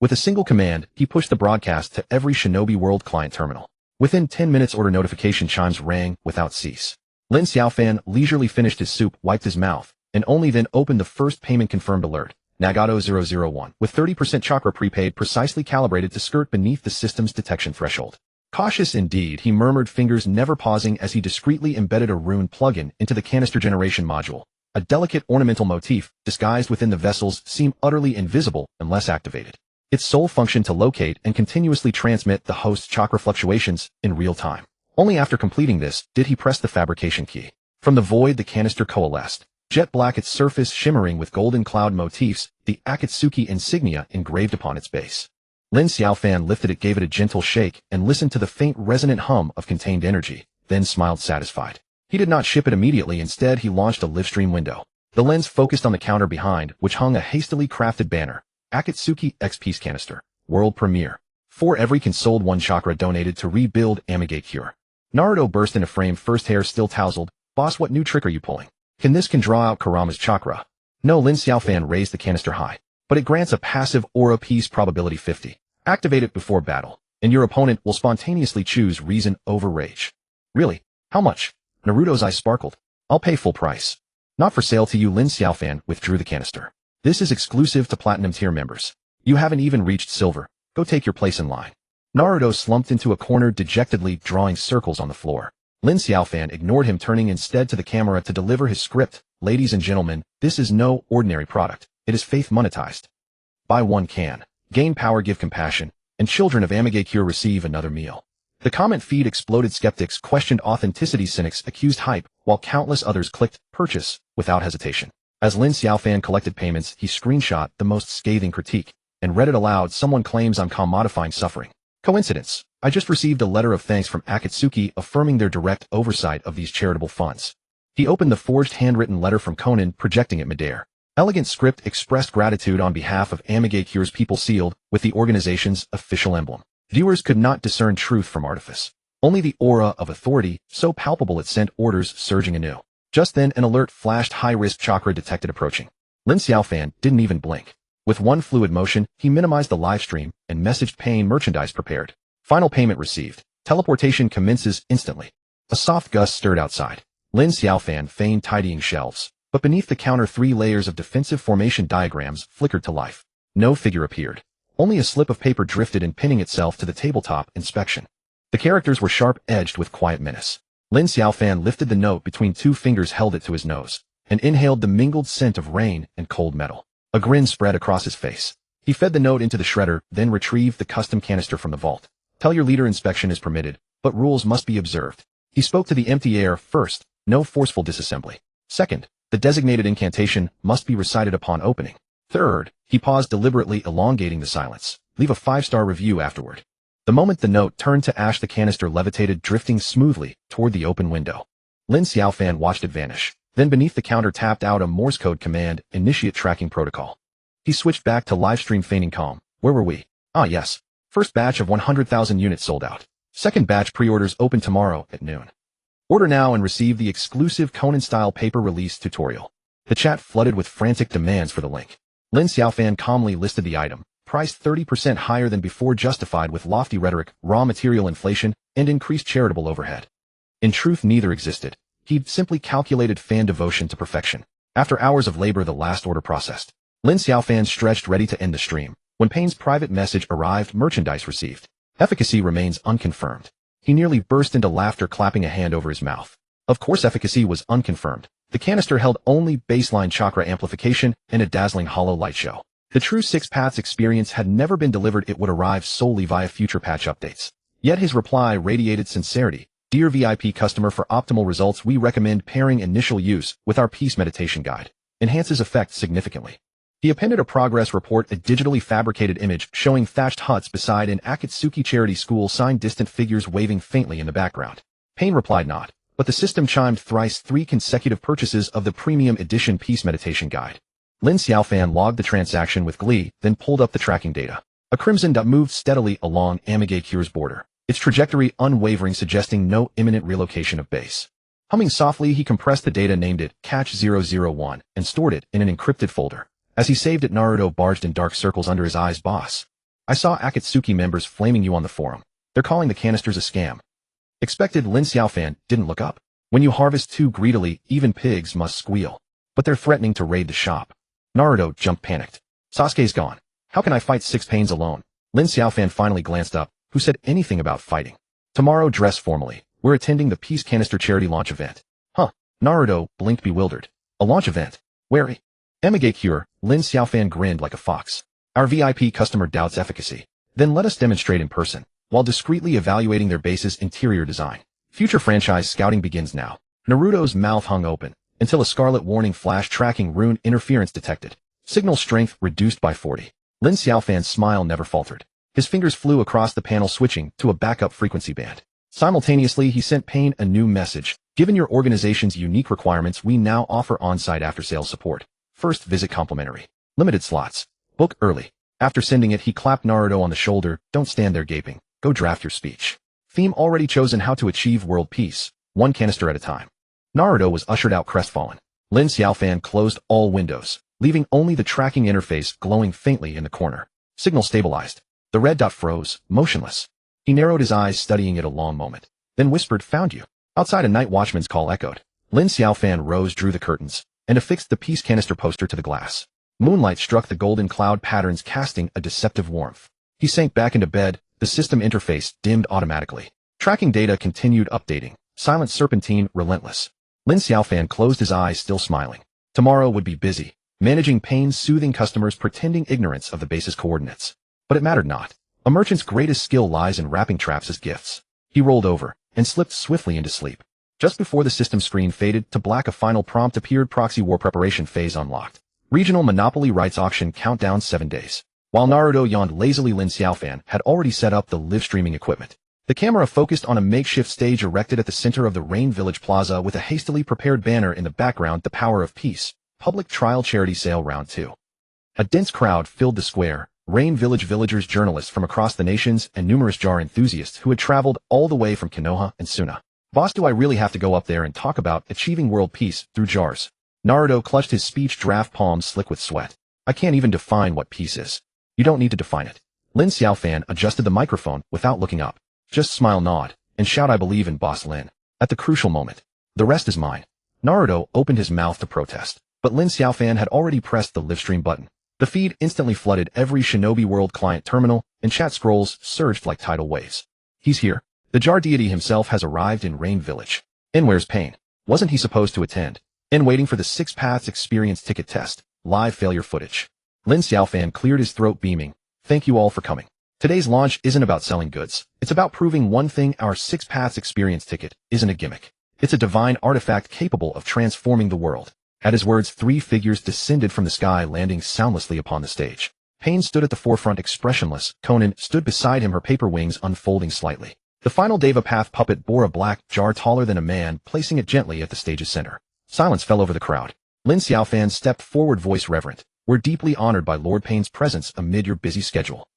With a single command, he pushed the broadcast to every Shinobi World client terminal. Within 10 minutes, order notification chimes rang without cease. Lin Xiaofan leisurely finished his soup, wiped his mouth, and only then opened the first payment confirmed alert. Nagato001, with 30% chakra prepaid, precisely calibrated to skirt beneath the system's detection threshold. Cautious indeed, he murmured, fingers never pausing as he discreetly embedded a rune plugin into the canister generation module. A delicate ornamental motif, disguised within the vessels, seemed utterly invisible unless activated. Its sole function to locate and continuously transmit the host's chakra fluctuations in real time. Only after completing this did he press the fabrication key. From the void, the canister coalesced. Jet black, its surface shimmering with golden cloud motifs, the Akatsuki insignia engraved upon its base. Lin Xiaofan lifted it, gave it a gentle shake, and listened to the faint resonant hum of contained energy, then smiled satisfied. He did not ship it immediately. Instead, he launched a livestream window. The lens focused on the counter behind, which hung a hastily crafted banner. Akatsuki X Peace Canister. World Premiere. For every consoled, 1 chakra donated to rebuild Amigate Cure. Naruto burst into frame, first hair still tousled. Boss, what new trick are you pulling? Can draw out Kurama's chakra? No, Lin Xiaofan raised the canister high. But it grants a passive aura piece, probability 50. Activate it before battle, and your opponent will spontaneously choose reason over rage. Really? How much? Naruto's eyes sparkled. I'll pay full price. Not for sale to you. Lin Xiaofan withdrew the canister. This is exclusive to platinum tier members. You haven't even reached silver. Go take your place in line. Naruto slumped into a corner dejectedly, drawing circles on the floor. Lin Xiaofan ignored him, turning instead to the camera to deliver his script. Ladies and gentlemen, this is no ordinary product. It is faith monetized. Buy one can. Gain power, give compassion, and children of Amigakure receive another meal. The comment feed exploded. Skeptics questioned authenticity, cynics accused hype, while countless others clicked purchase without hesitation. As Lin Xiaofan collected payments, he screenshot the most scathing critique and read it aloud. Someone claims I'm commodifying suffering. Coincidence? I just received a letter of thanks from Akatsuki affirming their direct oversight of these charitable funds. He opened the forged handwritten letter from Conan, projecting it midair. Elegant script expressed gratitude on behalf of Amigakure's people, sealed with the organization's official emblem. Viewers could not discern truth from artifice. Only the aura of authority, so palpable it sent orders surging anew. Just then an alert flashed. High-risk chakra detected approaching. Lin Xiaofan didn't even blink. With one fluid motion, he minimized the livestream and messaged Pain. Merchandise prepared. Final payment received. Teleportation commences instantly. A soft gust stirred outside. Lin Xiaofan feigned tidying shelves, but beneath the counter 3 layers of defensive formation diagrams flickered to life. No figure appeared. Only a slip of paper drifted and pinning itself to the tabletop. Inspection. The characters were sharp-edged with quiet menace. Lin Xiaofan lifted the note between 2 fingers, held it to his nose, and inhaled the mingled scent of rain and cold metal. A grin spread across his face. He fed the note into the shredder, then retrieved the custom canister from the vault. Tell your leader inspection is permitted, but rules must be observed. He spoke to the empty air. First, no forceful disassembly. Second, the designated incantation must be recited upon opening. Third, he paused, deliberately elongating the silence. Leave a 5-star review afterward. The moment the note turned to ash, the canister levitated, drifting smoothly toward the open window. Lin Xiaofan watched it vanish, then beneath the counter tapped out a Morse code command, initiate tracking protocol. He switched back to livestream, feigning calm. Where were we? Ah yes. First batch of 100,000 units sold out. Second batch pre-orders open tomorrow at noon. Order now and receive the exclusive Conan-style paper release tutorial. The chat flooded with frantic demands for the link. Lin Xiaofan calmly listed the item, priced 30% higher than before, justified with lofty rhetoric, raw material inflation, and increased charitable overhead. In truth, neither existed. He'd simply calculated fan devotion to perfection. After hours of labor, the last order processed. Lin Xiaofan stretched, ready to end the stream, when Pain's private message arrived. Merchandise received. Efficacy remains unconfirmed. He nearly burst into laughter, clapping a hand over his mouth. Of course efficacy was unconfirmed. The canister held only baseline chakra amplification and a dazzling hollow light show. The true 6 paths experience had never been delivered. It would arrive solely via future patch updates. Yet his reply radiated sincerity. Dear VIP customer, for optimal results we recommend pairing initial use with our peace meditation guide. Enhances effect significantly. He appended a progress report, a digitally fabricated image showing thatched huts beside an Akatsuki charity school sign, distant figures waving faintly in the background. Pain replied not, but the system chimed thrice. 3 consecutive purchases of the premium edition peace meditation guide. Lin Xiaofan logged the transaction with glee, then pulled up the tracking data. A crimson dot moved steadily along Amigakure's border, its trajectory unwavering, suggesting no imminent relocation of base. Humming softly, he compressed the data, named it Catch 001, and stored it in an encrypted folder. As he saved it, Naruto barged in, dark circles under his eyes. Boss, I saw Akatsuki members flaming you on the forum. They're calling the canisters a scam. Expected. Lin Xiaofan didn't look up. When you harvest too greedily, even pigs must squeal. But they're threatening to raid the shop. Naruto jumped, panicked. Sasuke's gone. How can I fight 6 Pains alone? Lin Xiaofan finally glanced up. Who said anything about fighting? Tomorrow, dress formally. We're attending the Peace Canister charity launch event. Huh? Naruto blinked, bewildered. A launch event? Where? Amigakure. Lin Xiaofan grinned like a fox. Our VIP customer doubts efficacy. Then let us demonstrate in person, while discreetly evaluating their base's interior design. Future franchise scouting begins now. Naruto's mouth hung open, until a scarlet warning flashed, tracking rune interference detected. Signal strength reduced by 40. Lin Xiaofan's smile never faltered. His fingers flew across the panel, switching to a backup frequency band. Simultaneously, he sent Pain a new message. Given your organization's unique requirements, we now offer on-site after-sales support. First visit complimentary. Limited slots. Book early. After sending it, he clapped Naruto on the shoulder. Don't stand there gaping. Go draft your speech. Theme already chosen: how to achieve world peace, 1 canister at a time. Naruto was ushered out, crestfallen. Lin Xiaofan closed all windows, leaving only the tracking interface glowing faintly in the corner. Signal stabilized. The red dot froze, motionless. He narrowed his eyes, studying it a long moment, then whispered, found you. Outside, a night watchman's call echoed. Lin Xiaofan rose, drew the curtains, and affixed the peace canister poster to the glass. Moonlight struck the golden cloud patterns, casting a deceptive warmth. He sank back into bed, the system interface dimmed automatically. Tracking data continued updating. Silent serpentine, relentless. Lin Xiaofan closed his eyes, still smiling. Tomorrow would be busy, managing Pain's soothing customers, pretending ignorance of the base's coordinates. But it mattered not. A merchant's greatest skill lies in wrapping traps as gifts. He rolled over and slipped swiftly into sleep. Just before the system screen faded to black, a final prompt appeared: proxy war preparation phase unlocked. Regional monopoly rights auction countdown 7 days. While Naruto yawned lazily, Lin Xiaofan had already set up the live streaming equipment. The camera focused on a makeshift stage erected at the center of the Rain Village Plaza with a hastily prepared banner in the background: the power of peace. Public trial charity sale round 2. A dense crowd filled the square. Rain Village villagers, journalists from across the nations, and numerous jar enthusiasts who had traveled all the way from Konoha and Suna. Boss, do I really have to go up there and talk about achieving world peace through jars? Naruto clutched his speech draft, palms slick with sweat. I can't even define what peace is. You don't need to define it. Lin Xiaofan adjusted the microphone without looking up. Just smile, nod, and shout, I believe in Boss Lin. At the crucial moment. The rest is mine. Naruto opened his mouth to protest, but Lin Xiaofan had already pressed the live stream button. The feed instantly flooded every Shinobi World client terminal, and chat scrolls surged like tidal waves. He's here. The jar deity himself has arrived in Rain Village. And where's Pain? Wasn't he supposed to attend? And waiting for the 6 Paths experience ticket test. Live failure footage. Lin Xiaofan cleared his throat, beaming. Thank you all for coming. Today's launch isn't about selling goods. It's about proving one thing: our 6 Paths experience ticket isn't a gimmick. It's a divine artifact capable of transforming the world. At his words, 3 figures descended from the sky, landing soundlessly upon the stage. Pain stood at the forefront, expressionless. Konan stood beside him, her paper wings unfolding slightly. The final Deva Path puppet bore a black jar taller than a man, placing it gently at the stage's center. Silence fell over the crowd. Lin Xiaofan stepped forward, voice reverent. We're deeply honored by Lord Pain's presence amid your busy schedule.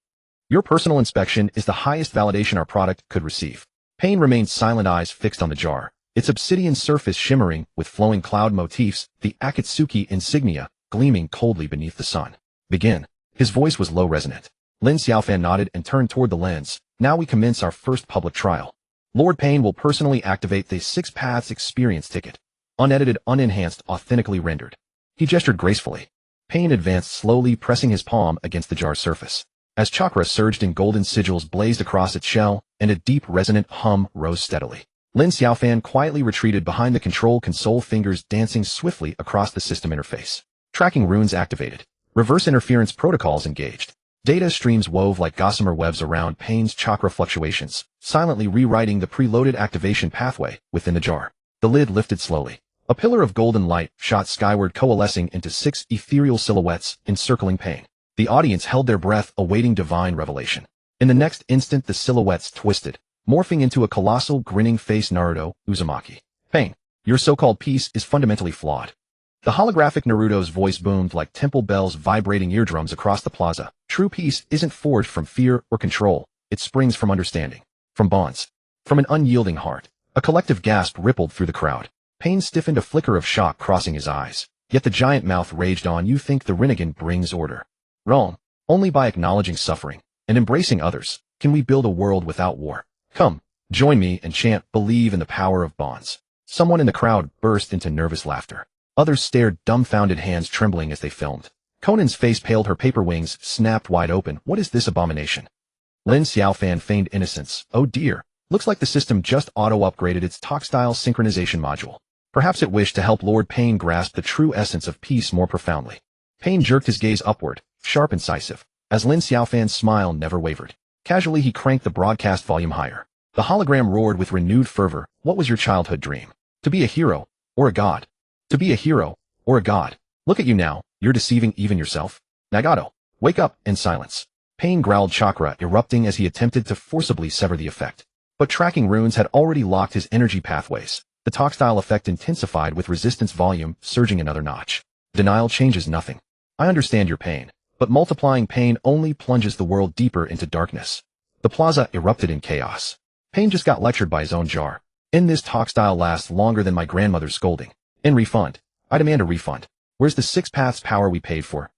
Your personal inspection is the highest validation our product could receive. Pain remained silent, eyes fixed on the jar, its obsidian surface shimmering with flowing cloud motifs, the Akatsuki insignia gleaming coldly beneath the sun. Begin. His voice was low, resonant. Lin Xiaofan nodded and turned toward the lens. Now we commence our first public trial. Lord Pain will personally activate the 6 Paths experience ticket. Unedited, unenhanced, authentically rendered. He gestured gracefully. Pain advanced slowly, pressing his palm against the jar's surface. As chakra surged and golden sigils blazed across its shell, and a deep resonant hum rose steadily. Lin Xiaofan quietly retreated behind the control console, fingers dancing swiftly across the system interface. Tracking runes activated. Reverse interference protocols engaged. Data streams wove like gossamer webs around Pain's chakra fluctuations, silently rewriting the preloaded activation pathway within the jar. The lid lifted slowly. A pillar of golden light shot skyward, coalescing into 6 ethereal silhouettes encircling Pain. The audience held their breath, awaiting divine revelation. In the next instant, the silhouettes twisted, morphing into a colossal, grinning face: Naruto, Uzumaki. Pain, your so-called peace is fundamentally flawed. The holographic Naruto's voice boomed like temple bells, vibrating eardrums across the plaza. True peace isn't forged from fear or control. It springs from understanding. From bonds. From an unyielding heart. A collective gasp rippled through the crowd. Pain stiffened, a flicker of shock crossing his eyes. Yet the giant mouth raged on. You think the Rinnegan brings order? Wrong. Only by acknowledging suffering and embracing others can we build a world without war. Come, join me and chant, believe in the power of bonds. Someone in the crowd burst into nervous laughter. Others stared, dumbfounded, hands trembling as they filmed. Konan's face paled, her paper wings snapped wide open. What is this abomination? Lin Xiaofan feigned innocence. Oh dear. Looks like the system just auto-upgraded its talk-style synchronization module. Perhaps it wished to help Lord Pain grasp the true essence of peace more profoundly. Pain jerked his gaze upward, sharp, incisive, as Lin Xiaofan's smile never wavered. Casually he cranked the broadcast volume higher. The hologram roared with renewed fervor. What was your childhood dream? To be a hero, or a god? To be a hero, or a god. Look at you now, you're deceiving even yourself. Nagato, wake up, and silence. Pain growled, chakra erupting as he attempted to forcibly sever the effect. But tracking runes had already locked his energy pathways. The talk-style effect intensified with resistance volume surging another notch. Denial changes nothing. I understand your pain, but multiplying pain only plunges the world deeper into darkness. The plaza erupted in chaos. Pain just got lectured by his own jar. And this talk-style lasts longer than my grandmother's scolding. In refund. I demand a refund. Where's the 6 Paths power we paid for?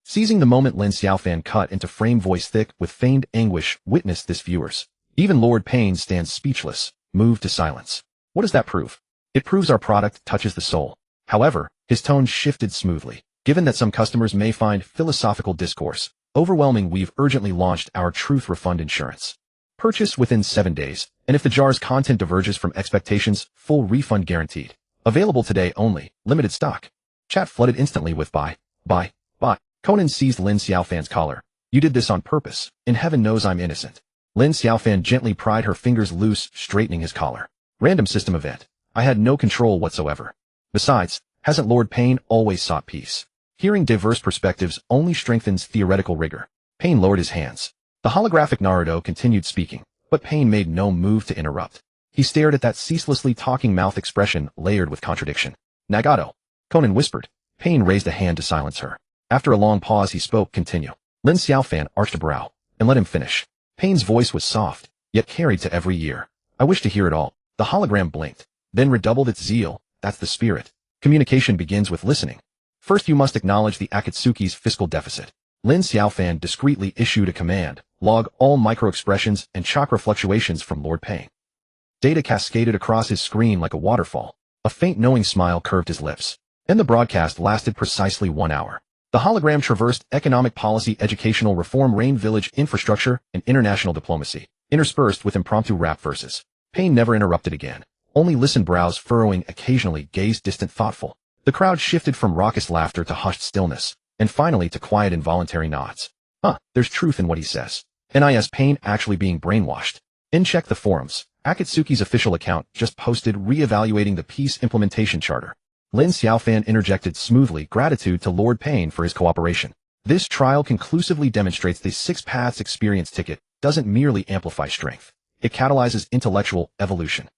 Seizing the moment, Lin Xiaofan cut into frame, voice thick with feigned anguish. Witness this, viewers. Even Lord Pain stands speechless, moved to silence. What does that prove? It proves our product touches the soul. However, his tone shifted smoothly. Given that some customers may find philosophical discourse overwhelming, we've urgently launched our Truth Refund Insurance. Purchase within 7 days, and if the jar's content diverges from expectations, full refund guaranteed. Available today only, limited stock. Chat flooded instantly with buy. Conan seized Lin Xiaofan's collar. You did this on purpose, and heaven knows I'm innocent. Lin Xiaofan gently pried her fingers loose, straightening his collar. Random system event. I had no control whatsoever. Besides, hasn't Lord Pain always sought peace? Hearing diverse perspectives only strengthens theoretical rigor. Pain lowered his hands. The holographic Naruto continued speaking, but Pain made no move to interrupt. He stared at that ceaselessly talking mouth expression layered with contradiction. Nagato, Conan whispered. Pain raised a hand to silence her. After a long pause he spoke, continue. Lin Xiaofan arched a brow, and let him finish. Pain's voice was soft, yet carried to every ear. I wish to hear it all. The hologram blinked, then redoubled its zeal. That's the spirit. Communication begins with listening. First you must acknowledge the Akatsuki's fiscal deficit. Lin Xiaofan discreetly issued a command. Log all micro-expressions and chakra fluctuations from Lord Pain. Data cascaded across his screen like a waterfall. A faint knowing smile curved his lips. And the broadcast lasted precisely 1 hour. The hologram traversed economic policy, educational reform, Rain Village infrastructure, and international diplomacy, interspersed with impromptu rap verses. Pain never interrupted again. Only listened, brows furrowing, occasionally gazed distant, thoughtful. The crowd shifted from raucous laughter to hushed stillness, and finally to quiet involuntary nods. There's truth in what he says. NIS Pain actually being brainwashed. Check the forums. Akatsuki's official account just posted re-evaluating the peace implementation charter. Lin Xiaofan interjected smoothly, gratitude to Lord Pain for his cooperation. This trial conclusively demonstrates the 6 Paths experience ticket doesn't merely amplify strength. It catalyzes intellectual evolution.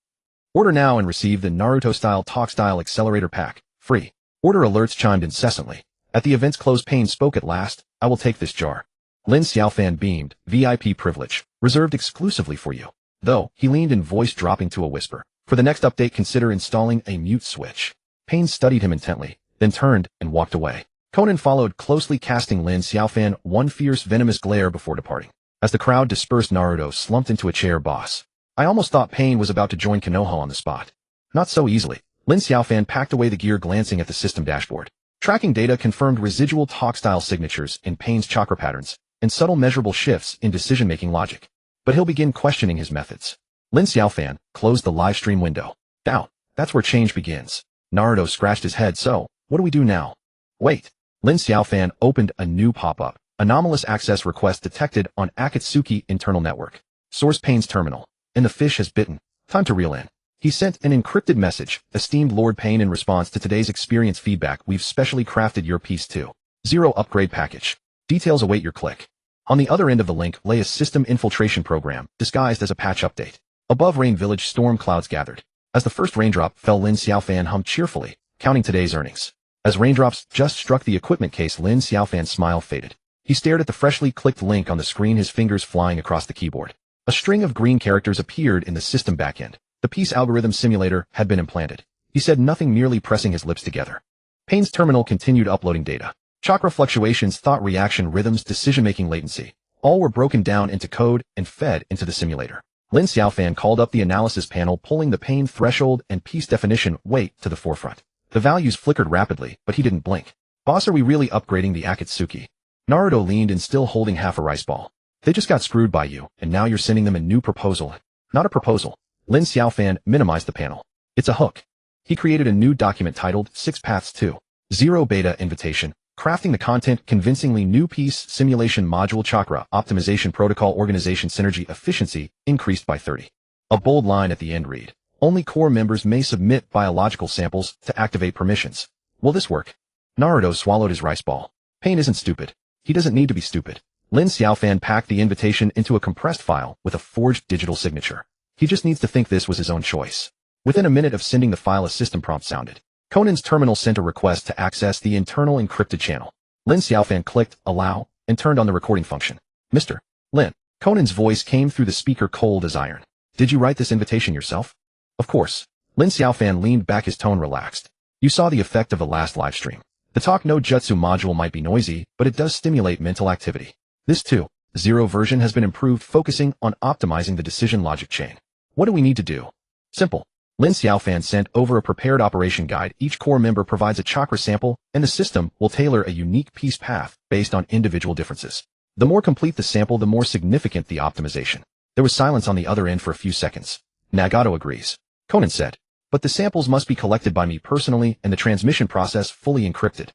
Order now and receive the Naruto-style talk-style accelerator pack, free. Order alerts chimed incessantly. At the event's close, Pain spoke at last. I will take this jar. Lin Xiaofan beamed, VIP privilege, reserved exclusively for you. Though, he leaned in, voice dropping to a whisper. For the next update, consider installing a mute switch. Pain studied him intently, then turned and walked away. Conan followed closely, casting Lin Xiaofan one fierce, venomous glare before departing. As the crowd dispersed, Naruto slumped into a chair. Boss, I almost thought Pain was about to join Konoha on the spot. Not so easily. Lin Xiaofan packed away the gear, glancing at the system dashboard. Tracking data confirmed residual talk-style signatures in Pain's chakra patterns, and subtle measurable shifts in decision-making logic. But he'll begin questioning his methods. Lin Xiaofan closed the live stream window. Now, that's where change begins. Naruto scratched his head. So, what do we do now? Wait. Lin Xiaofan opened a new pop-up. Anomalous access request detected on Akatsuki internal network. Source Pain's terminal. And the fish has bitten. Time to reel in. He sent an encrypted message. Esteemed Lord Pain, in response to today's experience feedback, we've specially crafted your Piece 2.0 upgrade package. Details await your click. On the other end of the link lay a system infiltration program, disguised as a patch update. Above Rain Village, storm clouds gathered. As the first raindrop fell, Lin Xiaofan hummed cheerfully, counting today's earnings. As raindrops just struck the equipment case, Lin Xiaofan's smile faded. He stared at the freshly clicked link on the screen, his fingers flying across the keyboard. A string of green characters appeared in the system backend. The peace algorithm simulator had been implanted. He said nothing, merely pressing his lips together. Pain's terminal continued uploading data. Chakra fluctuations, thought reaction rhythms, decision-making latency. All were broken down into code and fed into the simulator. Lin Xiaofan called up the analysis panel, pulling the Pain threshold and peace definition weight to the forefront. The values flickered rapidly, but he didn't blink. Boss, are we really upgrading the Akatsuki? Naruto leaned in, still holding half a rice ball. They just got screwed by you, and now you're sending them a new proposal. Not a proposal. Lin Xiaofan minimized the panel. It's a hook. He created a new document titled 6 Paths 2.0 Beta Invitation, crafting the content convincingly. New piece simulation module, chakra optimization protocol, organization synergy, efficiency increased by 30. A bold line at the end read, only core members may submit biological samples to activate permissions. Will this work? Naruto swallowed his rice ball. Pain isn't stupid. He doesn't need to be stupid. Lin Xiaofan packed the invitation into a compressed file with a forged digital signature. He just needs to think this was his own choice. Within a minute of sending the file, a system prompt sounded. Conan's terminal sent a request to access the internal encrypted channel. Lin Xiaofan clicked allow and turned on the recording function. Mr. Lin. Conan's voice came through the speaker, cold as iron. Did you write this invitation yourself? Of course. Lin Xiaofan leaned back, his tone relaxed. You saw the effect of the last livestream. The talk no jutsu module might be noisy, but it does stimulate mental activity. This 2.0 version has been improved, focusing on optimizing the decision logic chain. What do we need to do? Simple. Lin Xiaofan sent over a prepared operation guide. Each core member provides a chakra sample, and the system will tailor a unique piece path based on individual differences. The more complete the sample, the more significant the optimization. There was silence on the other end for a few seconds. Nagato agrees. Conan said, but the samples must be collected by me personally and the transmission process fully encrypted.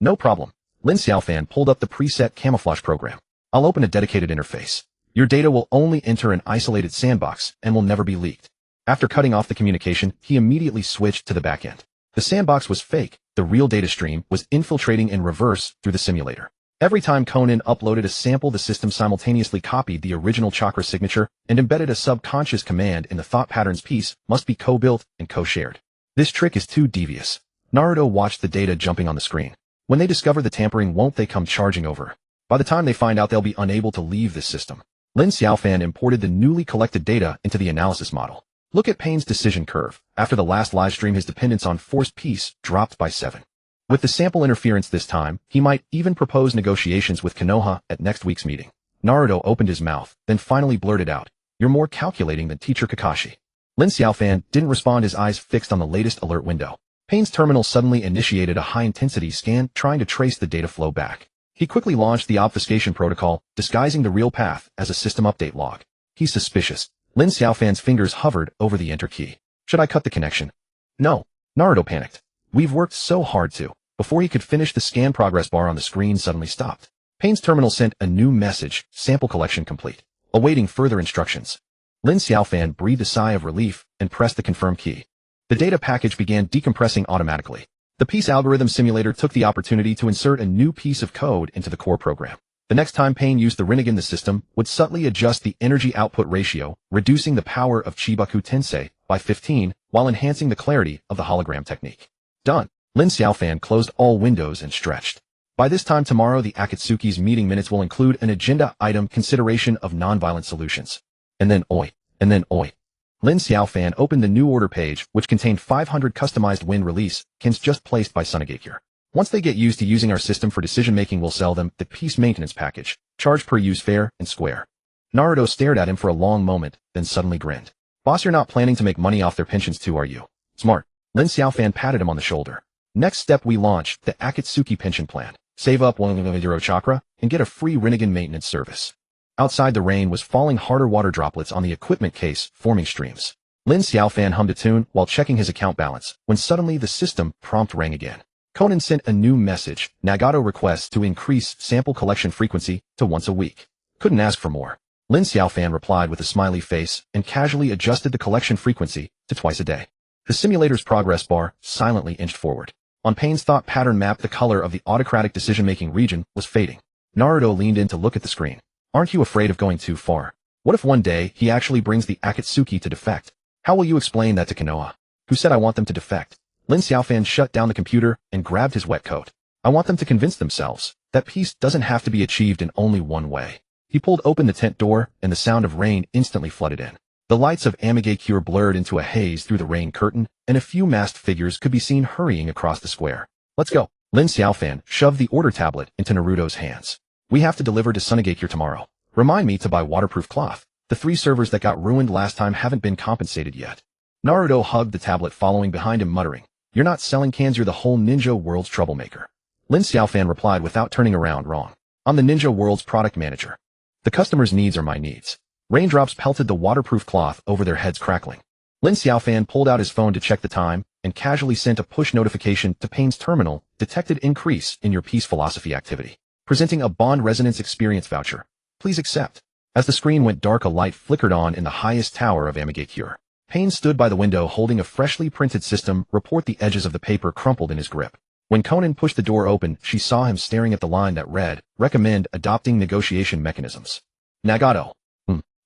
No problem. Lin Xiaofan pulled up the preset camouflage program. I'll open a dedicated interface. Your data will only enter an isolated sandbox and will never be leaked. After cutting off the communication, he immediately switched to the backend. The sandbox was fake. The real data stream was infiltrating in reverse through the simulator. Every time Conan uploaded a sample, the system simultaneously copied the original chakra signature and embedded a subconscious command in the thought patterns. Piece must be co-built and co-shared. This trick is too devious. Naruto watched the data jumping on the screen. When they discover the tampering, won't they come charging over? By the time they find out, they'll be unable to leave this system. Lin Xiaofan imported the newly collected data into the analysis model. Look at Pain's decision curve. After the last livestream, his dependence on forced peace dropped by 7. With the sample interference this time, he might even propose negotiations with Konoha at next week's meeting. Naruto opened his mouth, then finally blurted out, "You're more calculating than Teacher Kakashi." Lin Xiaofan didn't respond, his eyes fixed on the latest alert window. Pain's terminal suddenly initiated a high-intensity scan, trying to trace the data flow back. He quickly launched the obfuscation protocol, disguising the real path as a system update log. He's suspicious. Lin Xiaofan's fingers hovered over the enter key. Should I cut the connection? No. Naruto panicked. We've worked so hard to. Before he could finish, the scan progress bar on the screen suddenly stopped. Pain's terminal sent a new message, sample collection complete. Awaiting further instructions. Lin Xiaofan breathed a sigh of relief and pressed the confirm key. The data package began decompressing automatically. The piece algorithm simulator took the opportunity to insert a new piece of code into the core program. The next time Pain used the Rinnegan, the system would subtly adjust the energy output ratio, reducing the power of Chibaku Tensei by 15 while enhancing the clarity of the hologram technique. Done. Lin Xiaofan closed all windows and stretched. By this time tomorrow, the Akatsuki's meeting minutes will include an agenda item, consideration of nonviolent solutions. And then oi. Lin Xiaofan opened the new order page, which contained 500 customized wind release kins just placed by Sunagakure. Once they get used to using our system for decision-making, we'll sell them the peace maintenance package, charge per use fair and square. Naruto stared at him for a long moment, then suddenly grinned. Boss, you're not planning to make money off their pensions too, are you? Smart. Lin Xiaofan patted him on the shoulder. Next step, we launch the Akatsuki pension plan. Save up 1 chakra and get a free Rinnegan maintenance service. Outside, the rain was falling harder, water droplets on the equipment case, forming streams. Lin Xiaofan hummed a tune while checking his account balance, when suddenly the system prompt rang again. Conan sent a new message. Nagato requests to increase sample collection frequency to once a week. Couldn't ask for more. Lin Xiaofan replied with a smiley face and casually adjusted the collection frequency to twice a day. The simulator's progress bar silently inched forward. On Pain's thought pattern map, the color of the autocratic decision-making region was fading. Naruto leaned in to look at the screen. Aren't you afraid of going too far? What if one day he actually brings the Akatsuki to defect? How will you explain that to Konoha? Who said I want them to defect? Lin Xiaofan shut down the computer and grabbed his wet coat. I want them to convince themselves that peace doesn't have to be achieved in only one way. He pulled open the tent door, and the sound of rain instantly flooded in. The lights of Amigakure blurred into a haze through the rain curtain, and a few masked figures could be seen hurrying across the square. Let's go. Lin Xiaofan shoved the order tablet into Naruto's hands. We have to deliver to Sunagakure tomorrow. Remind me to buy waterproof cloth. The 3 servers that got ruined last time haven't been compensated yet. Naruto hugged the tablet, following behind him, muttering, "You're not selling cans, you're the whole ninja world's troublemaker." Lin Xiaofan replied without turning around, "Wrong. I'm the ninja world's product manager. The customer's needs are my needs." Raindrops pelted the waterproof cloth over their heads, crackling. Lin Xiaofan pulled out his phone to check the time and casually sent a push notification to Pain's terminal. Detected increase in your peace philosophy activity. Presenting a bond resonance experience voucher. Please accept. As the screen went dark, a light flickered on in the highest tower of Amigakure. Pain stood by the window holding a freshly printed system report. The edges of the paper crumpled in his grip. When Conan pushed the door open, she saw him staring at the line that read, "Recommend adopting negotiation mechanisms." Nagato.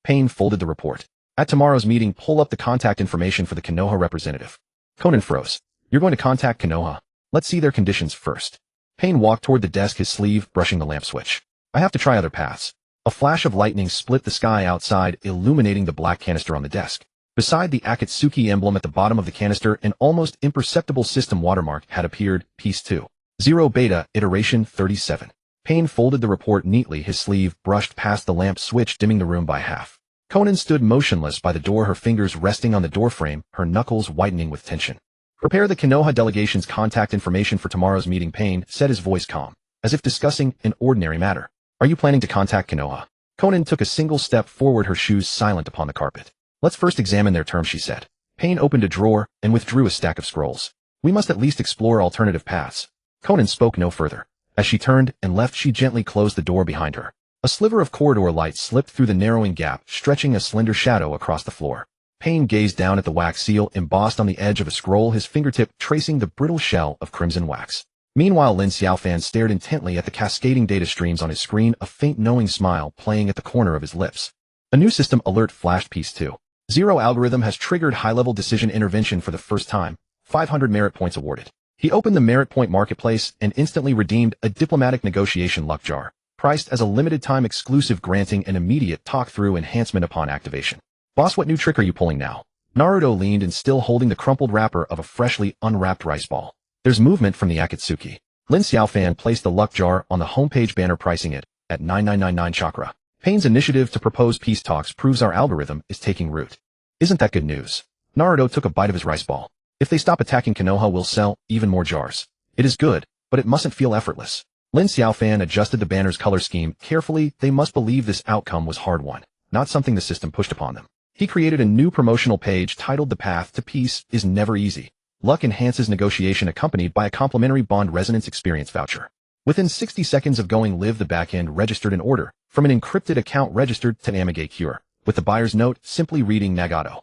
Pain folded the report. At tomorrow's meeting, pull up the contact information for the Konoha representative. Conan froze. You're going to contact Konoha? Let's see their conditions first. Pain walked toward the desk, his sleeve brushing the lamp switch. I have to try other paths. A flash of lightning split the sky outside, illuminating the black canister on the desk. Beside the Akatsuki emblem at the bottom of the canister, an almost imperceptible system watermark had appeared, Piece 2. 0 Beta, Iteration 37. Pain folded the report neatly, his sleeve brushed past the lamp switch, dimming the room by half. Conan stood motionless by the door, her fingers resting on the doorframe, her knuckles whitening with tension. Prepare the Konoha delegation's contact information for tomorrow's meeting, Pain said, his voice calm, as if discussing an ordinary matter. Are you planning to contact Konoha? Conan took a single step forward, her shoes silent upon the carpet. Let's first examine their terms, she said. Pain opened a drawer and withdrew a stack of scrolls. We must at least explore alternative paths. Conan spoke no further. As she turned and left, she gently closed the door behind her. A sliver of corridor light slipped through the narrowing gap, stretching a slender shadow across the floor. Pain gazed down at the wax seal embossed on the edge of a scroll, his fingertip tracing the brittle shell of crimson wax. Meanwhile, Lin Xiaofan stared intently at the cascading data streams on his screen, a faint knowing smile playing at the corner of his lips. A new system alert flashed. Piece 2.0 algorithm has triggered high-level decision intervention for the first time. 500 merit points awarded. He opened the merit point marketplace and instantly redeemed a diplomatic negotiation luck jar, priced as a limited-time exclusive, granting an immediate talk-through enhancement upon activation. Boss, what new trick are you pulling now? Naruto leaned in, still holding the crumpled wrapper of a freshly unwrapped rice ball. There's movement from the Akatsuki. Lin Xiaofan placed the luck jar on the homepage banner, pricing it at 9999 chakra. Pain's initiative to propose peace talks proves our algorithm is taking root. Isn't that good news? Naruto took a bite of his rice ball. If they stop attacking Konoha, we'll sell even more jars. It is good, but it mustn't feel effortless. Lin Xiaofan adjusted the banner's color scheme carefully. They must believe this outcome was hard-won, not something the system pushed upon them. He created a new promotional page titled "The Path to Peace is Never Easy. Luck enhances negotiation," accompanied by a complimentary bond resonance experience voucher. Within 60 seconds of going live, the backend registered an order from an encrypted account registered to Amage Cure, with the buyer's note simply reading Nagato.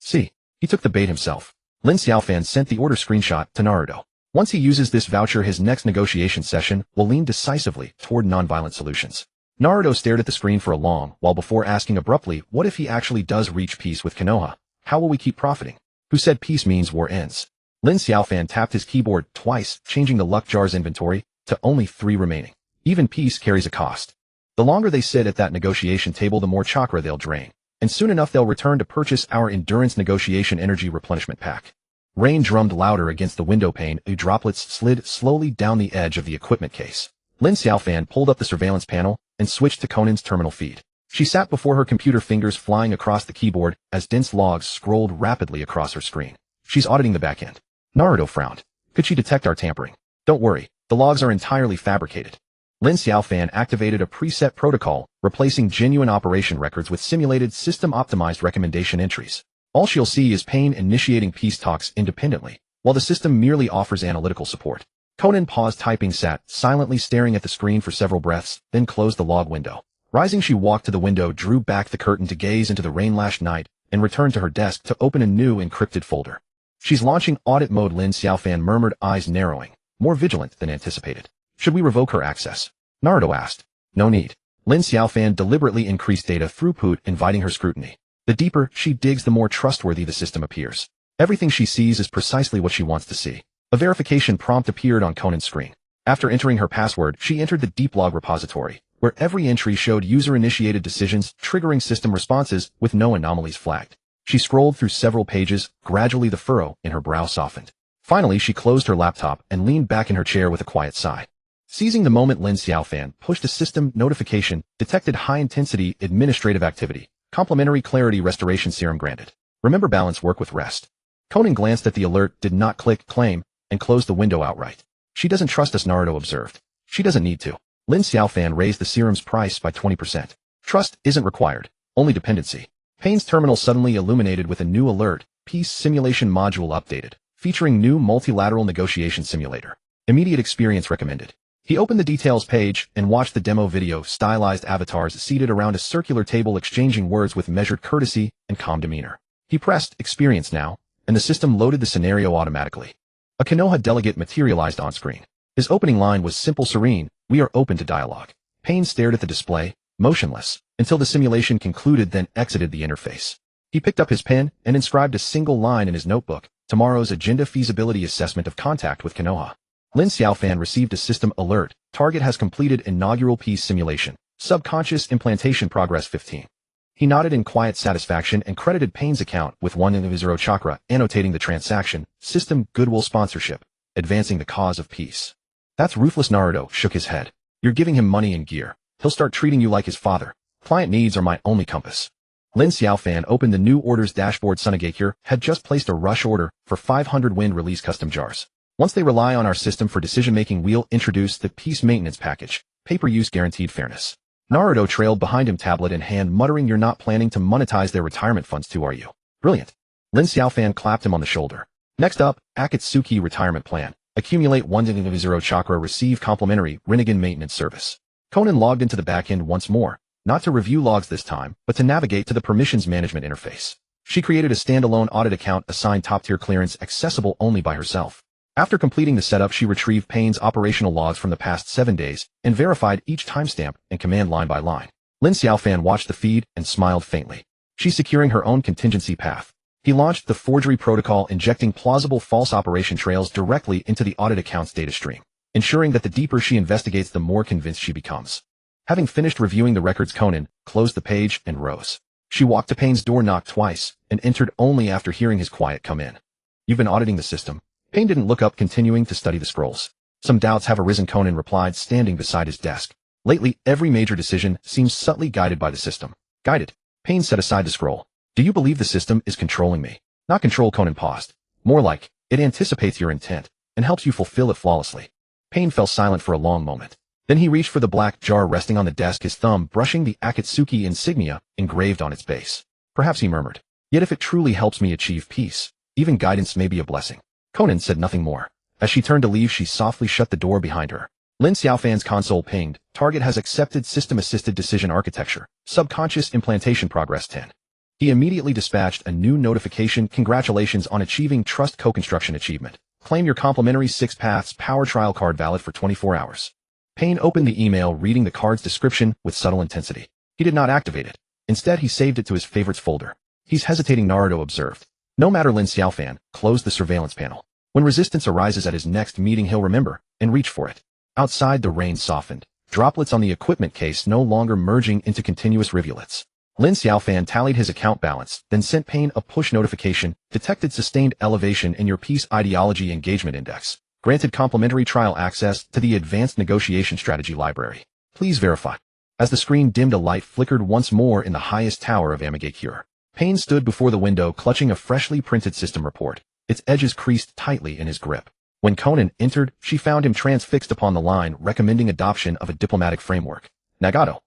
See, he took the bait himself. Lin Xiaofan sent the order screenshot to Naruto. Once he uses this voucher, his next negotiation session will lean decisively toward nonviolent solutions. Naruto stared at the screen for a long while before asking abruptly, what if he actually does reach peace with Konoha? How will we keep profiting? Who said peace means war ends? Lin Xiaofan tapped his keyboard twice, changing the luck jar's inventory to only 3 remaining. Even peace carries a cost. The longer they sit at that negotiation table, the more chakra they'll drain, and soon enough they'll return to purchase our endurance negotiation energy replenishment pack. Rain drummed louder against the window pane. Droplets slid slowly down the edge of the equipment case. Lin Xiaofan pulled up the surveillance panel and switched to Conan's terminal feed. She sat before her computer, fingers flying across the keyboard as dense logs scrolled rapidly across her screen. She's auditing the backend. Naruto frowned. Could she detect our tampering? Don't worry, the logs are entirely fabricated. Lin Xiaofan activated a preset protocol, replacing genuine operation records with simulated system-optimized recommendation entries. All she'll see is Pain initiating peace talks independently, while the system merely offers analytical support. Conan paused typing, sat silently staring at the screen for several breaths, then closed the log window. Rising, she walked to the window, drew back the curtain to gaze into the rain-lashed night, and returned to her desk to open a new encrypted folder. She's launching audit mode, Lin Xiaofan murmured, eyes narrowing, more vigilant than anticipated. Should we revoke her access? Naruto asked. No need. Lin Xiaofan deliberately increased data throughput, inviting her scrutiny. The deeper she digs, the more trustworthy the system appears. Everything she sees is precisely what she wants to see. A verification prompt appeared on Conan's screen. After entering her password, she entered the deep log repository, where every entry showed user-initiated decisions, triggering system responses with no anomalies flagged. She scrolled through several pages. Gradually the furrow in her brow softened. Finally, she closed her laptop and leaned back in her chair with a quiet sigh. Seizing the moment, Lin Xiaofan pushed a system notification, detected high-intensity administrative activity. Complimentary clarity restoration serum granted. Remember, balance work with rest. Conan glanced at the alert, did not click claim, and closed the window outright. She doesn't trust us, Naruto observed. She doesn't need to. Lin Xiaofan raised the serum's price by 20%. Trust isn't required, only dependency. Pain's terminal suddenly illuminated with a new alert. Peace simulation module updated, featuring new multilateral negotiation simulator. Immediate experience recommended. He opened the details page and watched the demo video. Stylized avatars seated around a circular table exchanging words with measured courtesy and calm demeanor. He pressed experience now, and the system loaded the scenario automatically. A Konoha delegate materialized on screen. His opening line was simple, serene, "We are open to dialogue." Pain stared at the display, motionless, until the simulation concluded, then exited the interface. He picked up his pen and inscribed a single line in his notebook: tomorrow's agenda, feasibility assessment of contact with Konoha. Lin Xiaofan received a system alert. Target has completed inaugural peace simulation. Subconscious implantation progress 15. He nodded in quiet satisfaction and credited Pain's account with 1 chakra, annotating the transaction: system goodwill sponsorship, advancing the cause of peace. That's ruthless. Naruto shook his head. You're giving him money and gear. He'll start treating you like his father. Client needs are my only compass. Lin Xiaofan opened the new orders dashboard. Sunagakure had just placed a rush order for 500 wind release custom jars. Once they rely on our system for decision-making, we'll introduce the peace maintenance package. Pay-per-use guaranteed fairness. Naruto trailed behind him, tablet in hand, muttering, "You're not planning to monetize their retirement funds too, are you?" "Brilliant." Lin Xiaofan clapped him on the shoulder. "Next up, Akatsuki retirement plan. Accumulate 100 chakra, receive complimentary Rinnegan maintenance service." Conan logged into the backend once more, not to review logs this time, but to navigate to the permissions management interface. She created a standalone audit account assigned top-tier clearance, accessible only by herself. After completing the setup, she retrieved Pain's operational logs from the past 7 days and verified each timestamp and command line by line. Lin Xiaofan watched the feed and smiled faintly. She's securing her own contingency path. He launched the forgery protocol, injecting plausible false operation trails directly into the audit account's data stream, ensuring that the deeper she investigates, the more convinced she becomes. Having finished reviewing the records, Conan closed the page and rose. She walked to Pain's door, knocked twice, and entered only after hearing his quiet "Come in." "You've been auditing the system?" Pain didn't look up, continuing to study the scrolls. "Some doubts have arisen," Conan replied, standing beside his desk. "Lately, every major decision seems subtly guided by the system." "Guided?" Pain set aside the scroll. "Do you believe the system is controlling me?" "Not control," Conan paused. "More like, it anticipates your intent and helps you fulfill it flawlessly." Pain fell silent for a long moment. Then he reached for the black jar resting on the desk, his thumb brushing the Akatsuki insignia engraved on its base. "Perhaps," he murmured. "Yet if it truly helps me achieve peace, even guidance may be a blessing." Conan said nothing more. As she turned to leave, she softly shut the door behind her. Lin Xiaofan's console pinged. "Target has accepted system-assisted decision architecture. Subconscious implantation progress 10. He immediately dispatched a new notification. "Congratulations on achieving Trust Co-Construction Achievement. Claim your complimentary 6 Paths Power Trial card, valid for 24 hours. Pain opened the email, reading the card's description with subtle intensity. He did not activate it. Instead, he saved it to his favorites folder. "He's hesitating," Naruto observed. "No matter." Lin Xiaofan closed the surveillance panel. "When resistance arises at his next meeting, he'll remember and reach for it." Outside, the rain softened, droplets on the equipment case no longer merging into continuous rivulets. Lin Xiaofan tallied his account balance, then sent Pain a push notification. "Detected sustained elevation in your peace ideology engagement index. Granted complimentary trial access to the advanced negotiation strategy library. Please verify." As the screen dimmed, a light flickered once more in the highest tower of Amagakure. Pain stood before the window, clutching a freshly printed system report. Its edges creased tightly in his grip. When Conan entered, she found him transfixed upon the line, recommending adoption of a diplomatic framework. "Nagato."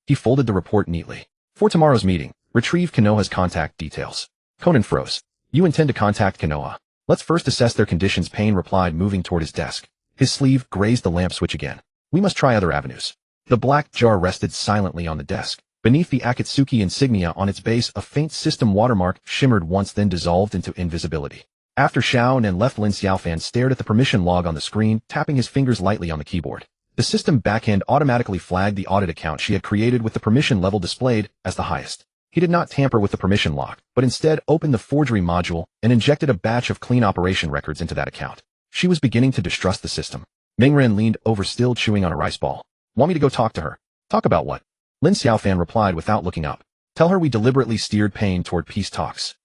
He folded the report neatly. "For tomorrow's meeting, retrieve Konoha's contact details." Conan froze. "You intend to contact Konoha?" "Let's first assess their conditions," Pain replied, moving toward his desk. His sleeve grazed the lamp switch again. "We must try other avenues." The black jar rested silently on the desk. Beneath the Akatsuki insignia on its base, a faint system watermark shimmered once, then dissolved into invisibility. After Xiao Nan left, Lin Xiaofan stared at the permission log on the screen, tapping his fingers lightly on the keyboard. The system backend automatically flagged the audit account she had created, with the permission level displayed as the highest. He did not tamper with the permission lock, but instead opened the forgery module and injected a batch of clean operation records into that account. She was beginning to distrust the system. Mingren leaned over, still chewing on a rice ball. "Want me to go talk to her?" "Talk about what?" Lin Xiaofan replied without looking up. "Tell her we deliberately steered Pain toward peace talks.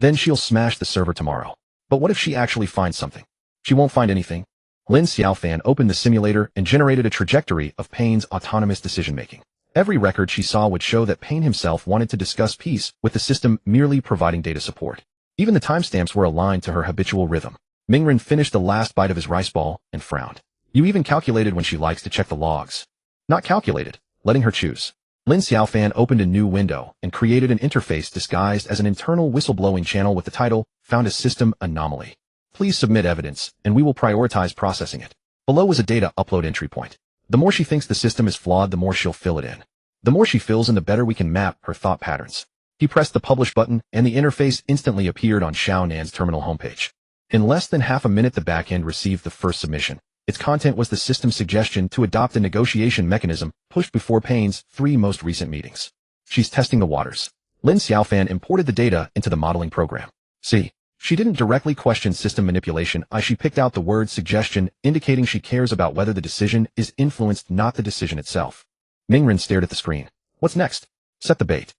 Then she'll smash the server tomorrow." "But what if she actually finds something?" "She won't find anything." Lin Xiaofan opened the simulator and generated a trajectory of Pain's autonomous decision-making. Every record she saw would show that Pain himself wanted to discuss peace, with the system merely providing data support. Even the timestamps were aligned to her habitual rhythm. Mingren finished the last bite of his rice ball and frowned. "You even calculated when she likes to check the logs." "Not calculated, letting her choose." Lin Xiaofan opened a new window and created an interface disguised as an internal whistleblowing channel with the title, "Found a System Anomaly. Please submit evidence, and we will prioritize processing it." Below was a data upload entry point. The more she thinks the system is flawed, the more she'll fill it in. The more she fills in, the better we can map her thought patterns. He pressed the publish button, and the interface instantly appeared on Xiao Nan's terminal homepage. In less than half a minute, the backend received the first submission. Its content was the system's suggestion to adopt a negotiation mechanism pushed before Pain's 3 most recent meetings. "She's testing the waters." Lin Xiaofan imported the data into the modeling program. "See." She didn't directly question system manipulation. She picked out the word suggestion, indicating she cares about whether the decision is influenced, not the decision itself. Mingren stared at the screen. "What's next?" "Set the bait."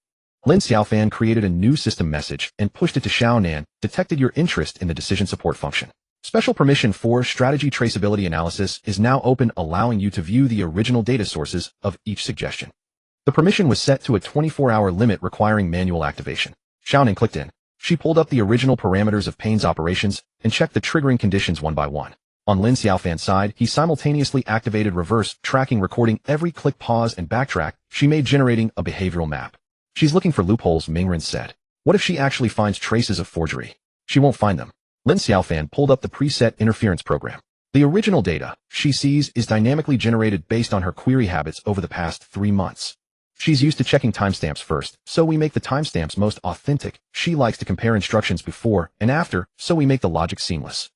Lin Xiaofan created a new system message and pushed it to Xiao Nan. "Detected your interest in the decision support function. Special permission for strategy traceability analysis is now open, allowing you to view the original data sources of each suggestion." The permission was set to a 24-hour limit requiring manual activation. Xiaonan clicked in. She pulled up the original parameters of Pain's operations and checked the triggering conditions one by one. On Lin Xiaofan's side, he simultaneously activated reverse tracking, recording every click, pause, and backtrack she made, generating a behavioral map. She's looking for loopholes, Mingren said. What if she actually finds traces of forgery? She won't find them. Lin Xiaofan pulled up the preset interference program. The original data she sees is dynamically generated based on her query habits over the past 3 months. She's used to checking timestamps first, so we make the timestamps most authentic. She likes to compare instructions before and after, so we make the logic seamless.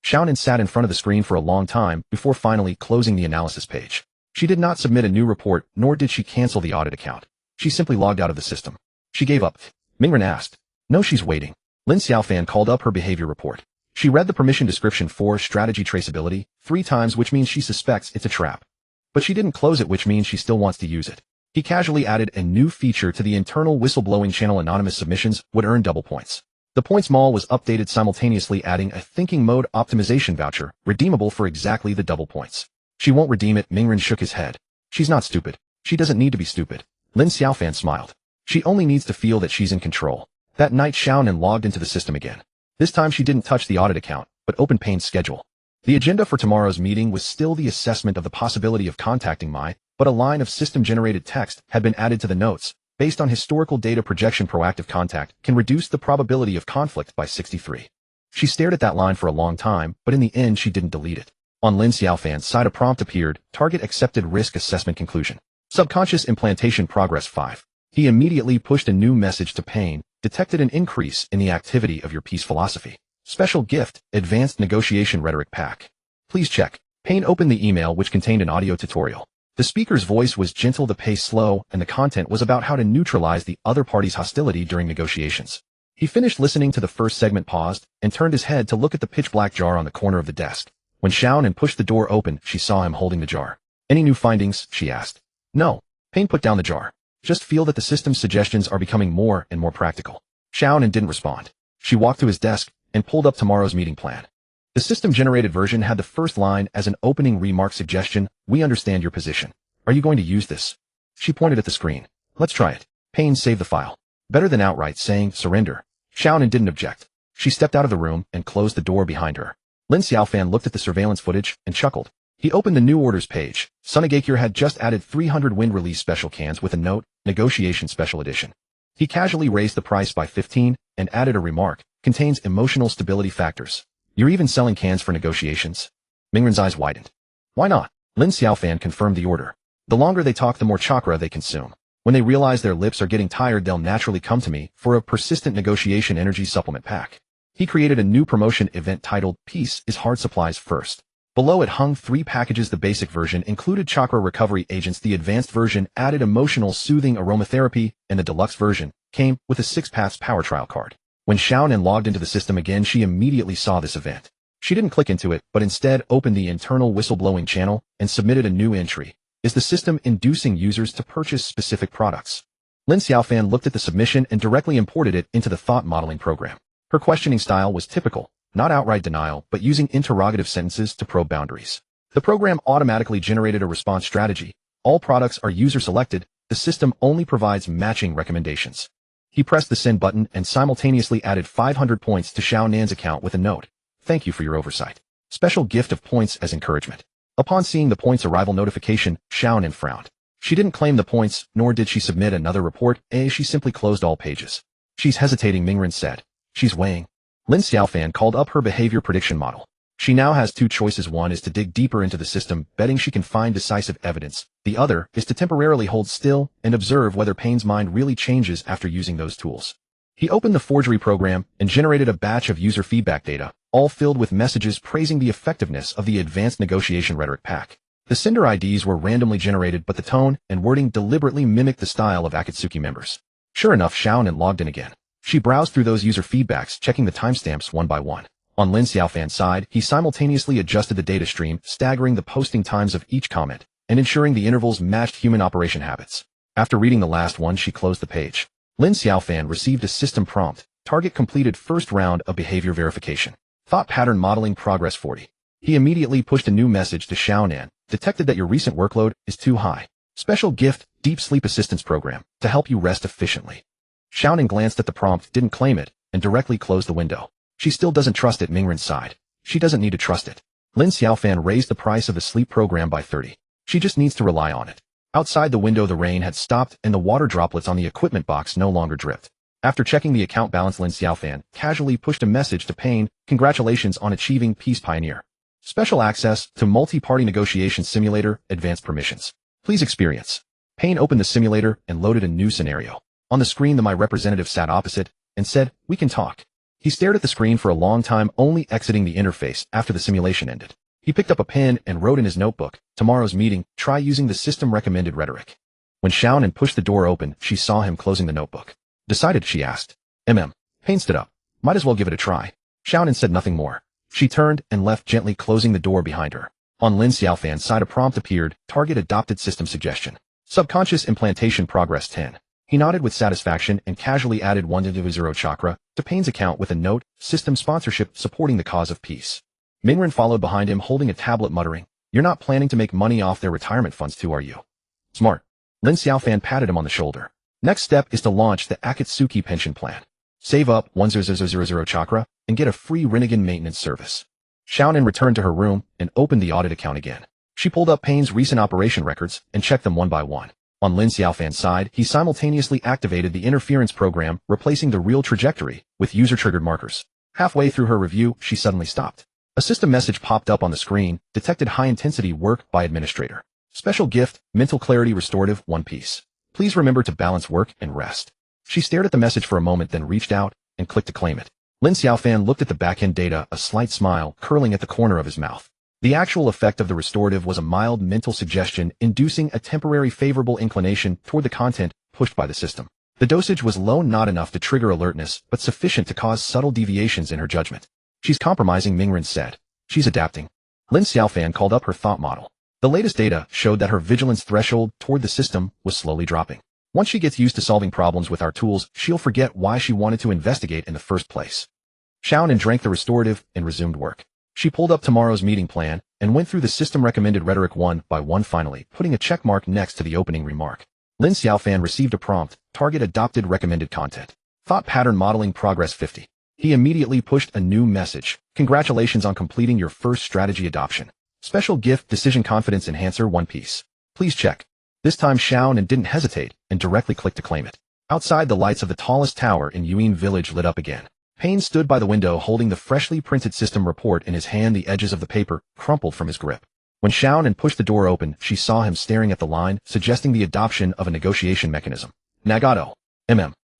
Xiaonan sat in front of the screen for a long time before finally closing the analysis page. She did not submit a new report, nor did she cancel the audit account. She simply logged out of the system. She gave up. Mingren asked. No, she's waiting. Lin Xiaofan called up her behavior report. She read the permission description for strategy traceability 3 times, which means she suspects it's a trap. But she didn't close it, which means she still wants to use it. He casually added a new feature to the internal whistleblowing channel: anonymous submissions would earn double points. The points mall was updated, simultaneously adding a thinking mode optimization voucher, redeemable for exactly the double points. She won't redeem it. Mingren shook his head. She's not stupid. She doesn't need to be stupid. Lin Xiaofan smiled. She only needs to feel that she's in control. That night, Xiaonan logged into the system again. This time she didn't touch the audit account, but opened Pain's schedule. The agenda for tomorrow's meeting was still the assessment of the possibility of contacting Mai, but a line of system-generated text had been added to the notes. Based on historical data projection, proactive contact can reduce the probability of conflict by 63. She stared at that line for a long time, but in the end she didn't delete it. On Lin Xiaofan's side, a prompt appeared: target accepted, risk assessment conclusion. Subconscious implantation progress 5. He immediately pushed a new message to Pain: detected an increase in the activity of your peace philosophy. Special gift, advanced negotiation rhetoric pack. Please check. Pain opened the email, which contained an audio tutorial. The speaker's voice was gentle, the pace slow, and the content was about how to neutralize the other party's hostility during negotiations. He finished listening to the first segment, paused, and turned his head to look at the pitch-black jar on the corner of the desk. When Xiaonan pushed the door open, she saw him holding the jar. Any new findings? She asked. No. Pain put down the jar. Just feel that the system's suggestions are becoming more and more practical. Xiaonan didn't respond. She walked to his desk and pulled up tomorrow's meeting plan. The system-generated version had the first line as an opening remark: suggestion, we understand your position. Are you going to use this? She pointed at the screen. Let's try it. Pain saved the file. Better than outright saying surrender. Xiaonan didn't object. She stepped out of the room and closed the door behind her. Lin Xiaofan looked at the surveillance footage and chuckled. He opened the new orders page. Sunagakure had just added 300 wind release special cans with a note: negotiation special edition. He casually raised the price by 15 and added a remark: contains emotional stability factors. You're even selling cans for negotiations? Mingren's eyes widened. Why not? Lin Xiaofan confirmed the order. The longer they talk, the more chakra they consume. When they realize their lips are getting tired, they'll naturally come to me for a persistent negotiation energy supplement pack. He created a new promotion event titled Peace is Hard Supplies First. Below it hung 3 packages. The basic version included chakra recovery agents, the advanced version added emotional soothing aromatherapy, and the deluxe version came with a 6-paths power trial card. When Xiaonan logged into the system again, she immediately saw this event. She didn't click into it, but instead opened the internal whistleblowing channel and submitted a new entry. Is the system inducing users to purchase specific products? Lin Xiaofan looked at the submission and directly imported it into the thought modeling program. Her questioning style was typical, not outright denial, but using interrogative sentences to probe boundaries. The program automatically generated a response strategy. All products are user-selected. The system only provides matching recommendations. He pressed the send button and simultaneously added 500 points to Xiaonan's account with a note: thank you for your oversight. Special gift of points as encouragement. Upon seeing the points arrival notification, Xiaonan frowned. She didn't claim the points, nor did she submit another report. She simply closed all pages. She's hesitating, Mingren said. She's weighing. Lin Xiaofan called up her behavior prediction model. She now has 2 choices. One is to dig deeper into the system, betting she can find decisive evidence. The other is to temporarily hold still and observe whether Pain's mind really changes after using those tools. He opened the forgery program and generated a batch of user feedback data, all filled with messages praising the effectiveness of the advanced negotiation rhetoric pack. The sender IDs were randomly generated, but the tone and wording deliberately mimicked the style of Akatsuki members. Sure enough, Xiaonan logged in again. She browsed through those user feedbacks, checking the timestamps one by one. On Lin Xiaofan's side, he simultaneously adjusted the data stream, staggering the posting times of each comment, and ensuring the intervals matched human operation habits. After reading the last one, she closed the page. Lin Xiaofan received a system prompt: target completed first round of behavior verification. Thought pattern modeling progress 40. He immediately pushed a new message to Xiaonan: detected that your recent workload is too high. Special gift, Deep Sleep Assistance Program, to help you rest efficiently. Xiaonan glanced at the prompt, didn't claim it, and directly closed the window. She still doesn't trust it, Mingren sighed. She doesn't need to trust it. Lin Xiaofan raised the price of the sleep program by 30. She just needs to rely on it. Outside the window the rain had stopped and the water droplets on the equipment box no longer dripped. After checking the account balance, Lin Xiaofan casually pushed a message to Payne, congratulations on achieving Peace Pioneer. Special access to multi-party negotiation simulator, advanced permissions. Please experience. Payne opened the simulator and loaded a new scenario. On the screen my representative sat opposite and said, we can talk. He stared at the screen for a long time, only exiting the interface after the simulation ended. He picked up a pen and wrote in his notebook, tomorrow's meeting, try using the system recommended rhetoric. When Xiaonan pushed the door open, she saw him closing the notebook. Decided, she asked. Payne stood up. Might as well give it a try. Xiaonan said nothing more. She turned and left, gently closing the door behind her. On Lin Xiaofan's side a prompt appeared, target adopted system suggestion. Subconscious implantation progress 10. He nodded with satisfaction and casually added 100 chakra to Payne's account with a note, system sponsorship supporting the cause of peace. Mingren followed behind him holding a tablet, muttering, you're not planning to make money off their retirement funds too, are you? Smart. Lin Xiaofan patted him on the shoulder. Next step is to launch the Akatsuki pension plan. Save up 1000 chakra and get a free Rinnegan maintenance service. Xiaonan returned to her room and opened the audit account again. She pulled up Payne's recent operation records and checked them one by one. On Lin Xiaofan's side, he simultaneously activated the interference program, replacing the real trajectory with user-triggered markers. Halfway through her review, she suddenly stopped. A system message popped up on the screen, detected high-intensity work by administrator. Special gift, mental clarity restorative, 1 piece. Please remember to balance work and rest. She stared at the message for a moment, then reached out and clicked to claim it. Lin Xiaofan looked at the back-end data, a slight smile curling at the corner of his mouth. The actual effect of the restorative was a mild mental suggestion, inducing a temporary favorable inclination toward the content pushed by the system. The dosage was low, not enough to trigger alertness, but sufficient to cause subtle deviations in her judgment. She's compromising, Mingren said. She's adapting. Lin Xiaofan called up her thought model. The latest data showed that her vigilance threshold toward the system was slowly dropping. Once she gets used to solving problems with our tools, she'll forget why she wanted to investigate in the first place. Xiaonan drank the restorative and resumed work. She pulled up tomorrow's meeting plan and went through the system recommended rhetoric one by one, finally putting a check mark next to the opening remark. Lin Xiaofan received a prompt, target adopted recommended content. Thought pattern modeling progress 50. He immediately pushed a new message. Congratulations on completing your first strategy adoption. Special gift, decision confidence enhancer, 1 piece. Please check. This time Xiaonan didn't hesitate and directly clicked to claim it. Outside, the lights of the tallest tower in Yuan village lit up again. Payne stood by the window holding the freshly printed system report in his hand, the edges of the paper crumpled from his grip. When Xiaonan pushed the door open, she saw him staring at the line, suggesting the adoption of a negotiation mechanism. Nagato.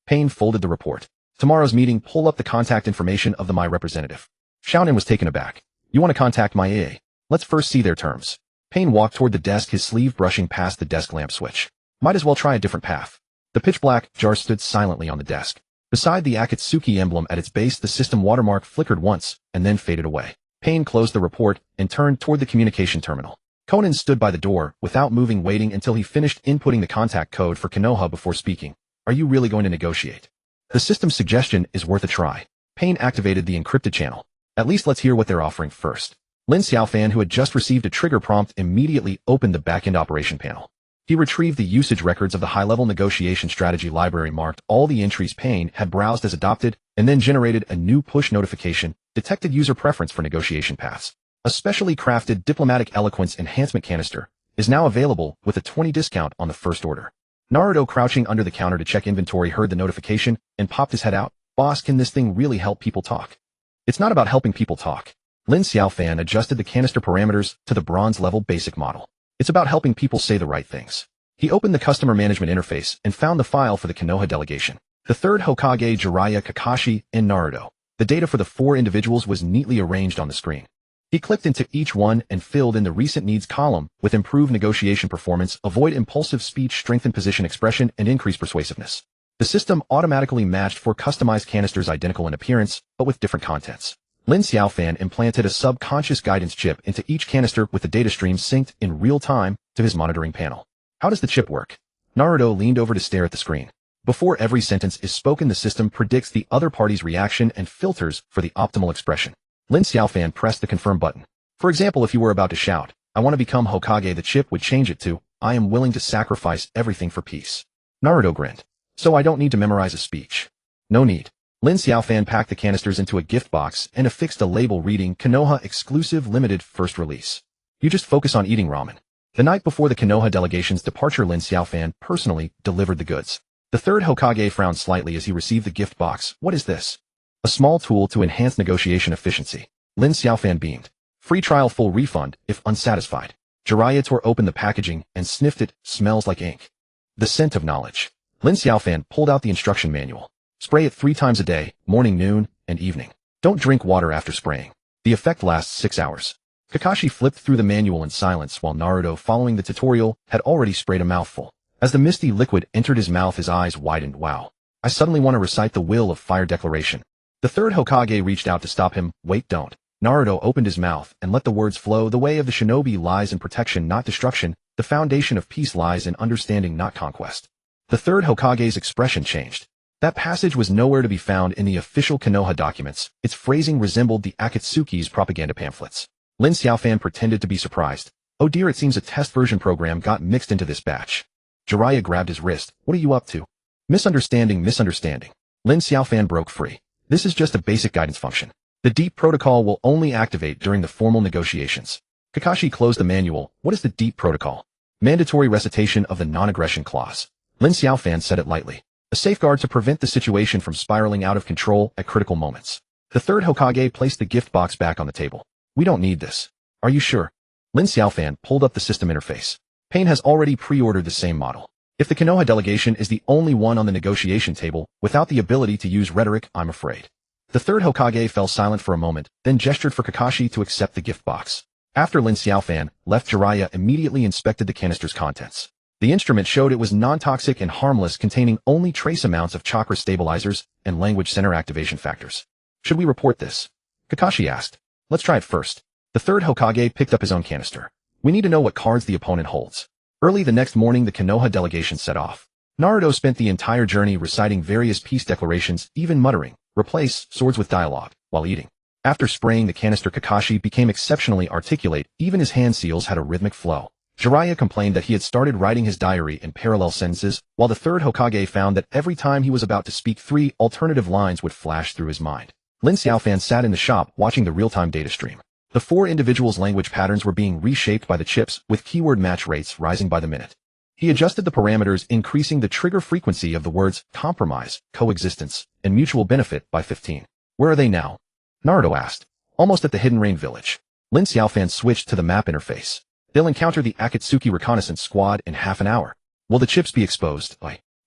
Payne folded the report. Tomorrow's meeting, pull up the contact information of my representative. Xiaonan was taken aback. You want to contact my AA? Let's first see their terms. Payne walked toward the desk, his sleeve brushing past the desk lamp switch. Might as well try a different path. The pitch-black jar stood silently on the desk. Beside the Akatsuki emblem at its base, the system watermark flickered once and then faded away. Payne closed the report and turned toward the communication terminal. Conan stood by the door, without moving, waiting until he finished inputting the contact code for Konoha before speaking. Are you really going to negotiate? The system's suggestion is worth a try. Payne activated the encrypted channel. At least let's hear what they're offering first. Lin Xiaofan, who had just received a trigger prompt, immediately opened the back-end operation panel. He retrieved the usage records of the high-level negotiation strategy library, marked all the entries Payne had browsed as adopted, and then generated a new push notification, detected user preference for negotiation paths. A specially crafted diplomatic eloquence enhancement canister is now available with a 20% discount on the first order. Naruto, crouching under the counter to check inventory, heard the notification and popped his head out. Boss, can this thing really help people talk? It's not about helping people talk. Lin Xiaofan adjusted the canister parameters to the bronze level basic model. It's about helping people say the right things. He opened the customer management interface and found the file for the Konoha delegation. The third Hokage, Jiraiya, Kakashi, and Naruto. The data for the 4 individuals was neatly arranged on the screen. He clicked into each one and filled in the recent needs column with improved negotiation performance, avoid impulsive speech, strengthen position expression, and increase persuasiveness. The system automatically matched 4 customized canisters identical in appearance, but with different contents. Lin Xiaofan implanted a subconscious guidance chip into each canister with the data stream synced in real time to his monitoring panel. How does the chip work? Naruto leaned over to stare at the screen. Before every sentence is spoken, the system predicts the other party's reaction and filters for the optimal expression. Lin Xiaofan pressed the confirm button. For example, if you were about to shout, I want to become Hokage, the chip would change it to, I am willing to sacrifice everything for peace. Naruto grinned. So I don't need to memorize a speech. No need. Lin Xiaofan packed the canisters into a gift box and affixed a label reading Konoha Exclusive Limited First Release. You just focus on eating ramen. The night before the Konoha delegation's departure, Lin Xiaofan personally delivered the goods. The third Hokage frowned slightly as he received the gift box. What is this? A small tool to enhance negotiation efficiency. Lin Xiaofan beamed. Free trial, full refund, if unsatisfied. Jiraiya tore open the packaging and sniffed it. Smells like ink. The scent of knowledge. Lin Xiaofan pulled out the instruction manual. Spray it 3 times a day, morning, noon, and evening. Don't drink water after spraying. The effect lasts 6 hours. Kakashi flipped through the manual in silence while Naruto, following the tutorial, had already sprayed a mouthful. As the misty liquid entered his mouth, his eyes widened. Wow. I suddenly want to recite the Will of Fire declaration. The third Hokage reached out to stop him. Wait, don't. Naruto opened his mouth and let the words flow. The way of the shinobi lies in protection, not destruction. The foundation of peace lies in understanding, not conquest. The third Hokage's expression changed. That passage was nowhere to be found in the official Konoha documents. Its phrasing resembled the Akatsuki's propaganda pamphlets. Lin Xiaofan pretended to be surprised. Oh dear, it seems a test version program got mixed into this batch. Jiraiya grabbed his wrist. What are you up to? Misunderstanding. Lin Xiaofan broke free. This is just a basic guidance function. The deep protocol will only activate during the formal negotiations. Kakashi closed the manual. What is the deep protocol? Mandatory recitation of the non-aggression clause. Lin Xiaofan said it lightly. A safeguard to prevent the situation from spiraling out of control at critical moments. The third Hokage placed the gift box back on the table. We don't need this. Are you sure? Lin Xiaofan pulled up the system interface. Pain has already pre-ordered the same model. If the Konoha delegation is the only one on the negotiation table without the ability to use rhetoric, I'm afraid. The third Hokage fell silent for a moment, then gestured for Kakashi to accept the gift box. After Lin Xiaofan left, Jiraiya immediately inspected the canister's contents. The instrument showed it was non-toxic and harmless, containing only trace amounts of chakra stabilizers and language center activation factors. Should we report this? Kakashi asked. Let's try it first. The third Hokage picked up his own canister. We need to know what cards the opponent holds. Early the next morning, the Konoha delegation set off. Naruto spent the entire journey reciting various peace declarations, even muttering, "Replace swords with dialogue," while eating. After spraying the canister, Kakashi became exceptionally articulate. Even his hand seals had a rhythmic flow. Jiraiya complained that he had started writing his diary in parallel sentences, while the third Hokage found that every time he was about to speak, 3 alternative lines would flash through his mind. Lin Xiaofan sat in the shop watching the real-time data stream. The 4 individuals' language patterns were being reshaped by the chips, with keyword match rates rising by the minute. He adjusted the parameters, increasing the trigger frequency of the words compromise, coexistence, and mutual benefit by 15. Where are they now? Naruto asked. Almost at the Hidden Rain village. Lin Xiaofan switched to the map interface. They'll encounter the Akatsuki reconnaissance squad in half an hour. Will the chips be exposed?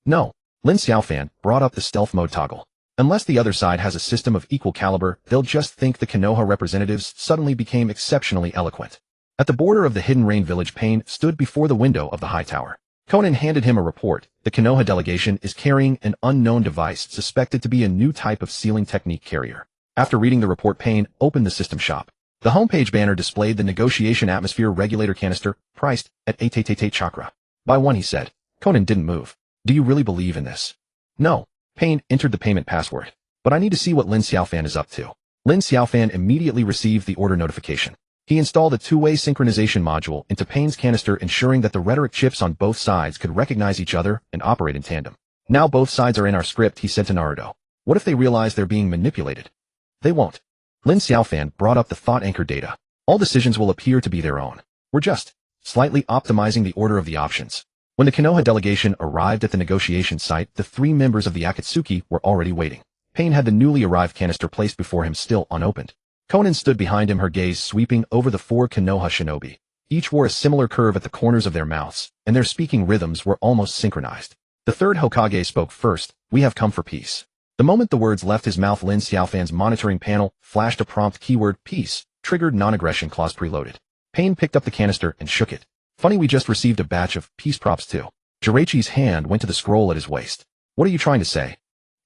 No. Lin Xiaofan brought up the stealth mode toggle. Unless the other side has a system of equal caliber, they'll just think the Konoha representatives suddenly became exceptionally eloquent. At the border of the Hidden Rain village, Pain stood before the window of the high tower. Conan handed him a report. The Konoha delegation is carrying an unknown device suspected to be a new type of sealing technique carrier. After reading the report, Pain opened the system shop. The homepage banner displayed the negotiation atmosphere regulator canister, priced at 8 chakra. Buy one, he said. Conan didn't move. Do you really believe in this? No. Pain entered the payment password. But I need to see what Lin Xiaofan is up to. Lin Xiaofan immediately received the order notification. He installed a 2-way synchronization module into Pain's canister, ensuring that the rhetoric chips on both sides could recognize each other and operate in tandem. Now both sides are in our script, he said to Naruto. What if they realize they're being manipulated? They won't. Lin Xiaofan brought up the thought anchor data. All decisions will appear to be their own. We're just slightly optimizing the order of the options. When the Konoha delegation arrived at the negotiation site, the 3 members of the Akatsuki were already waiting. Pain had the newly arrived canister placed before him, still unopened. Conan stood behind him, her gaze sweeping over the 4 Konoha shinobi. Each wore a similar curve at the corners of their mouths, and their speaking rhythms were almost synchronized. The third Hokage spoke first. We have come for peace. The moment the words left his mouth, Lin Xiaofan's monitoring panel flashed a prompt keyword, peace, triggered non-aggression clause preloaded. Pain picked up the canister and shook it. Funny, we just received a batch of peace props too. Jiraichi's hand went to the scroll at his waist. What are you trying to say?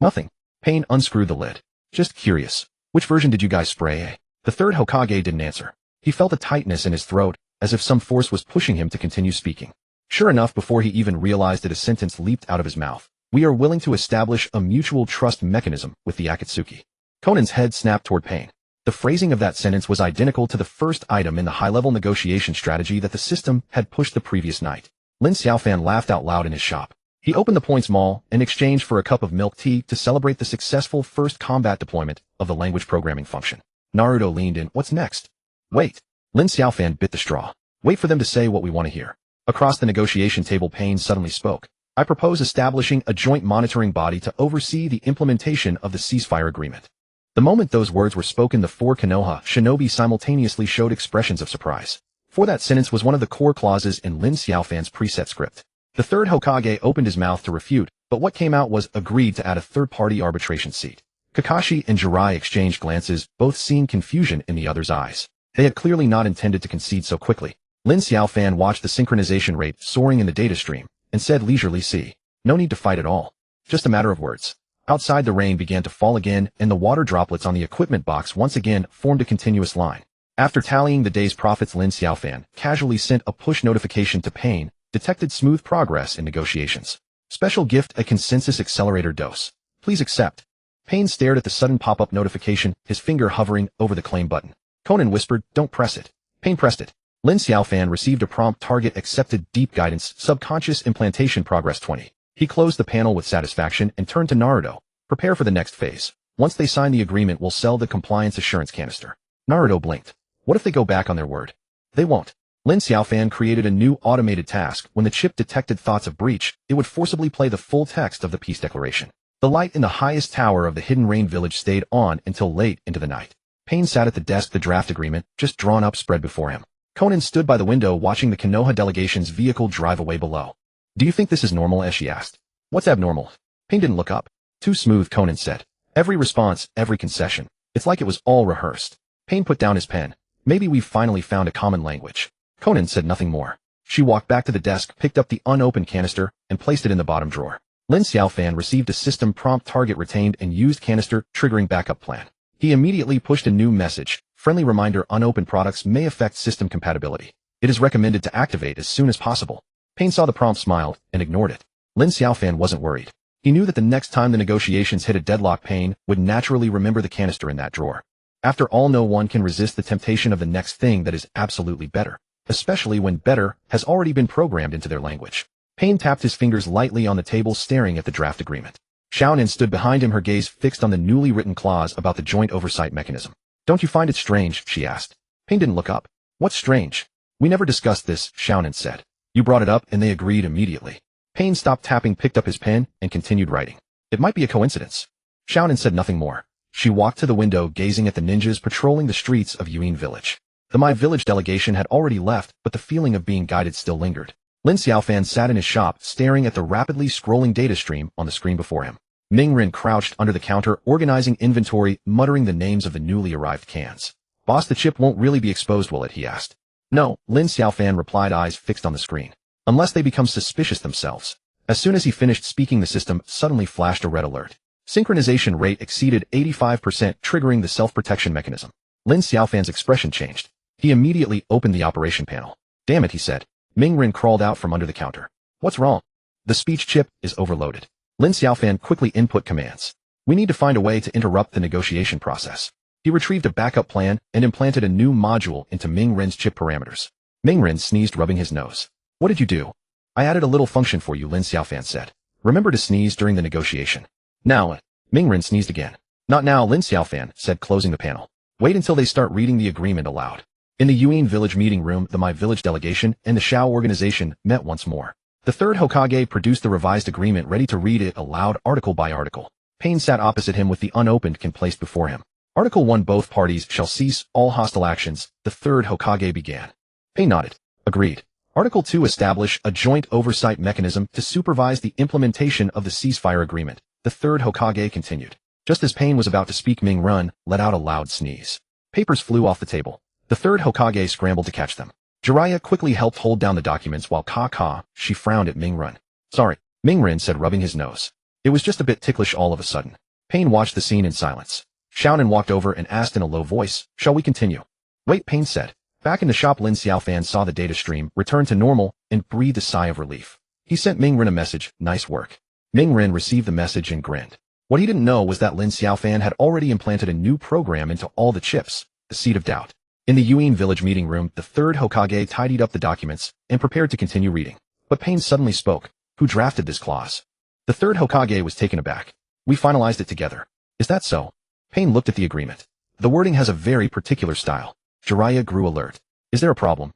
Nothing. Pain unscrewed the lid. Just curious. Which version did you guys spray? The third Hokage didn't answer. He felt a tightness in his throat, as if some force was pushing him to continue speaking. Sure enough, before he even realized it, a sentence leaped out of his mouth. We are willing to establish a mutual trust mechanism with the Akatsuki. Conan's head snapped toward Pain. The phrasing of that sentence was identical to the first item in the high-level negotiation strategy that the system had pushed the previous night. Lin Xiaofan laughed out loud in his shop. He opened the points mall in exchange for a cup of milk tea to celebrate the successful first combat deployment of the language programming function. Naruto leaned in. What's next? Wait. Lin Xiaofan bit the straw. Wait for them to say what we want to hear. Across the negotiation table, Pain suddenly spoke. I propose establishing a joint monitoring body to oversee the implementation of the ceasefire agreement. The moment those words were spoken, the four Konoha shinobi simultaneously showed expressions of surprise. For that sentence was one of the core clauses in Lin Xiaofan's preset script. The third Hokage opened his mouth to refute, but what came out was agreed to add a third-party arbitration seat. Kakashi and Jiraiya exchanged glances, both seeing confusion in the other's eyes. They had clearly not intended to concede so quickly. Lin Xiaofan watched the synchronization rate soaring in the data stream, and said leisurely, "See, no need to fight at all. Just a matter of words." Outside, the rain began to fall again, and the water droplets on the equipment box once again formed a continuous line. After tallying the day's profits, Lin Xiaofan casually sent a push notification to Pain, detected smooth progress in negotiations. Special gift, a consensus accelerator dose. Please accept. Pain stared at the sudden pop-up notification, his finger hovering over the claim button. Conan whispered, "Don't press it." Pain pressed it. Lin Xiaofan received a prompt: target accepted, deep guidance, subconscious implantation progress 20. He closed the panel with satisfaction and turned to Naruto. Prepare for the next phase. Once they sign the agreement, we'll sell the compliance assurance canister. Naruto blinked. What if they go back on their word? They won't. Lin Xiaofan created a new automated task. When the chip detected thoughts of breach, it would forcibly play the full text of the peace declaration. The light in the highest tower of the hidden rain village stayed on until late into the night. Pain sat at the desk, the draft agreement, just drawn up, spread before him. Conan stood by the window watching the Konoha delegation's vehicle drive away below. Do you think this is normal? She asked. What's abnormal? Pain didn't look up. Too smooth, Conan said. Every response, every concession. It's like it was all rehearsed. Pain put down his pen. Maybe we've finally found a common language. Conan said nothing more. She walked back to the desk, picked up the unopened canister, and placed it in the bottom drawer. Lin Xiaofan received a system prompt: target retained and used canister, triggering backup plan. He immediately pushed a new message. Friendly reminder: unopened products may affect system compatibility. It is recommended to activate as soon as possible. Pain saw the prompt, smiled, and ignored it. Lin Xiaofan wasn't worried. He knew that the next time the negotiations hit a deadlock, Pain would naturally remember the canister in that drawer. After all, no one can resist the temptation of the next thing that is absolutely better, especially when better has already been programmed into their language. Pain tapped his fingers lightly on the table, staring at the draft agreement. Xiaonan stood behind him, her gaze fixed on the newly written clause about the joint oversight mechanism. Don't you find it strange? She asked. Pain didn't look up. What's strange? We never discussed this, Xiaonan said. You brought it up and they agreed immediately. Pain stopped tapping, picked up his pen, and continued writing. It might be a coincidence. Xiaonan said nothing more. She walked to the window, gazing at the ninjas patrolling the streets of Yuin Village. The My Village delegation had already left, but the feeling of being guided still lingered. Lin Xiaofan sat in his shop, staring at the rapidly scrolling data stream on the screen before him. Ming Ren crouched under the counter, organizing inventory, muttering the names of the newly arrived cans. Boss, the chip won't really be exposed, will it? He asked. No, Lin Xiaofan replied, eyes fixed on the screen. Unless they become suspicious themselves. As soon as he finished speaking, the system suddenly flashed a red alert. Synchronization rate exceeded 85%, triggering the self-protection mechanism. Lin Xiaofan's expression changed. He immediately opened the operation panel. Damn it, he said. Ming Ren crawled out from under the counter. What's wrong? The speech chip is overloaded. Lin Xiaofan quickly input commands. We need to find a way to interrupt the negotiation process. He retrieved a backup plan and implanted a new module into Ming Ren's chip parameters. Ming Ren sneezed, rubbing his nose. What did you do? I added a little function for you, Lin Xiaofan said. Remember to sneeze during the negotiation. Now, Ming Ren sneezed again. Not now, Lin Xiaofan said, closing the panel. Wait until they start reading the agreement aloud. In the Yuin Village meeting room, the My Village delegation and the Shao organization met once more. The third Hokage produced the revised agreement, ready to read it aloud, article by article. Pain sat opposite him with the unopened can placed before him. Article 1: both parties shall cease all hostile actions. The third Hokage began. Pain nodded. Agreed. Article 2: establish a joint oversight mechanism to supervise the implementation of the ceasefire agreement. The third Hokage continued. Just as Pain was about to speak, Ming Ren let out a loud sneeze. Papers flew off the table. The third Hokage scrambled to catch them. Jiraiya quickly helped hold down the documents while she frowned at Ming Ren. Sorry, Ming Ren said, rubbing his nose. It was just a bit ticklish all of a sudden. Pain watched the scene in silence. Xiaonan walked over and asked in a low voice, shall we continue? Wait, Pain said. Back in the shop, Lin Xiaofan saw the data stream return to normal and breathed a sigh of relief. He sent Ming Ren a message, nice work. Ming Ren received the message and grinned. What he didn't know was that Lin Xiaofan had already implanted a new program into all the chips, the seed of doubt. In the Yuin Village meeting room, the third Hokage tidied up the documents and prepared to continue reading. But Pain suddenly spoke. Who drafted this clause? The third Hokage was taken aback. We finalized it together. Is that so? Pain looked at the agreement. The wording has a very particular style. Jiraiya grew alert. Is there a problem?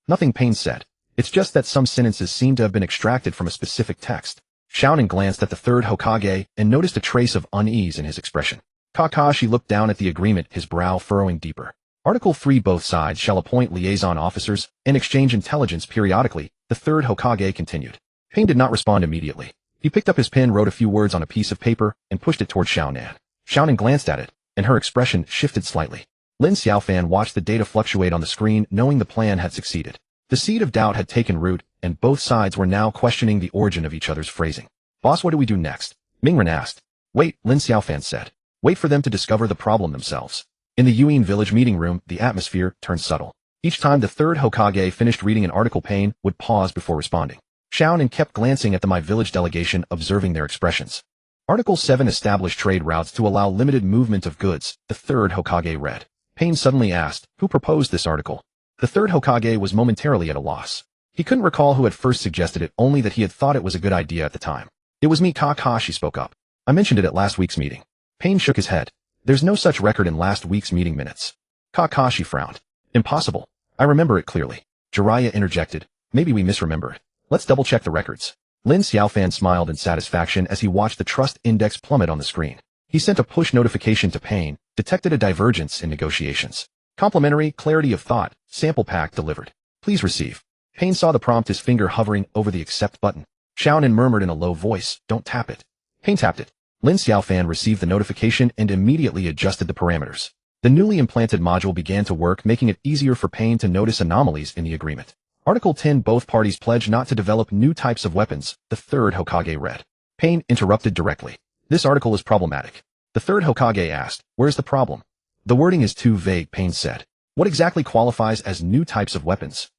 Nothing, Pain said. It's just that some sentences seem to have been extracted from a specific text. Shaonin glanced at the third Hokage and noticed a trace of unease in his expression. Kakashi looked down at the agreement, his brow furrowing deeper. Article 3. Both sides shall appoint liaison officers and exchange intelligence periodically, the third Hokage continued. Pain did not respond immediately. He picked up his pen, wrote a few words on a piece of paper, and pushed it toward Xiaonan. Xiaonan glanced at it, and her expression shifted slightly. Lin Xiaofan watched the data fluctuate on the screen, knowing the plan had succeeded. The seed of doubt had taken root, and both sides were now questioning the origin of each other's phrasing. Boss, what do we do next? Mingren asked. Wait, Lin Xiaofan said. Wait for them to discover the problem themselves. In the Yuin village meeting room, the atmosphere turned subtle. Each time the third Hokage finished reading an article, Pain would pause before responding. Xiaonan kept glancing at the My Village delegation, observing their expressions. Article 7 established trade routes to allow limited movement of goods, the third Hokage read. Pain suddenly asked, who proposed this article? The third Hokage was momentarily at a loss. He couldn't recall who had first suggested it, only that he had thought it was a good idea at the time. It was me. Kakashi spoke up. I mentioned it at last week's meeting. Pain shook his head. There's no such record in last week's meeting minutes. Kakashi frowned. Impossible. I remember it clearly. Jiraiya interjected. Maybe we misremembered. Let's double-check the records. Lin Xiaofan smiled in satisfaction as he watched the trust index plummet on the screen. He sent a push notification to Pain, detected a divergence in negotiations. Complimentary clarity of thought, sample pack delivered. Please receive. Pain saw the prompt, his finger hovering over the accept button. Xiaonan murmured in a low voice, don't tap it. Pain tapped it. Lin Xiaofan received the notification and immediately adjusted the parameters. The newly implanted module began to work, making it easier for Pain to notice anomalies in the agreement. Article 10. Both parties pledge not to develop new types of weapons, the third Hokage read. Pain interrupted directly. This article is problematic. The third Hokage asked, where's the problem? The wording is too vague, Pain said. What exactly qualifies as new types of weapons?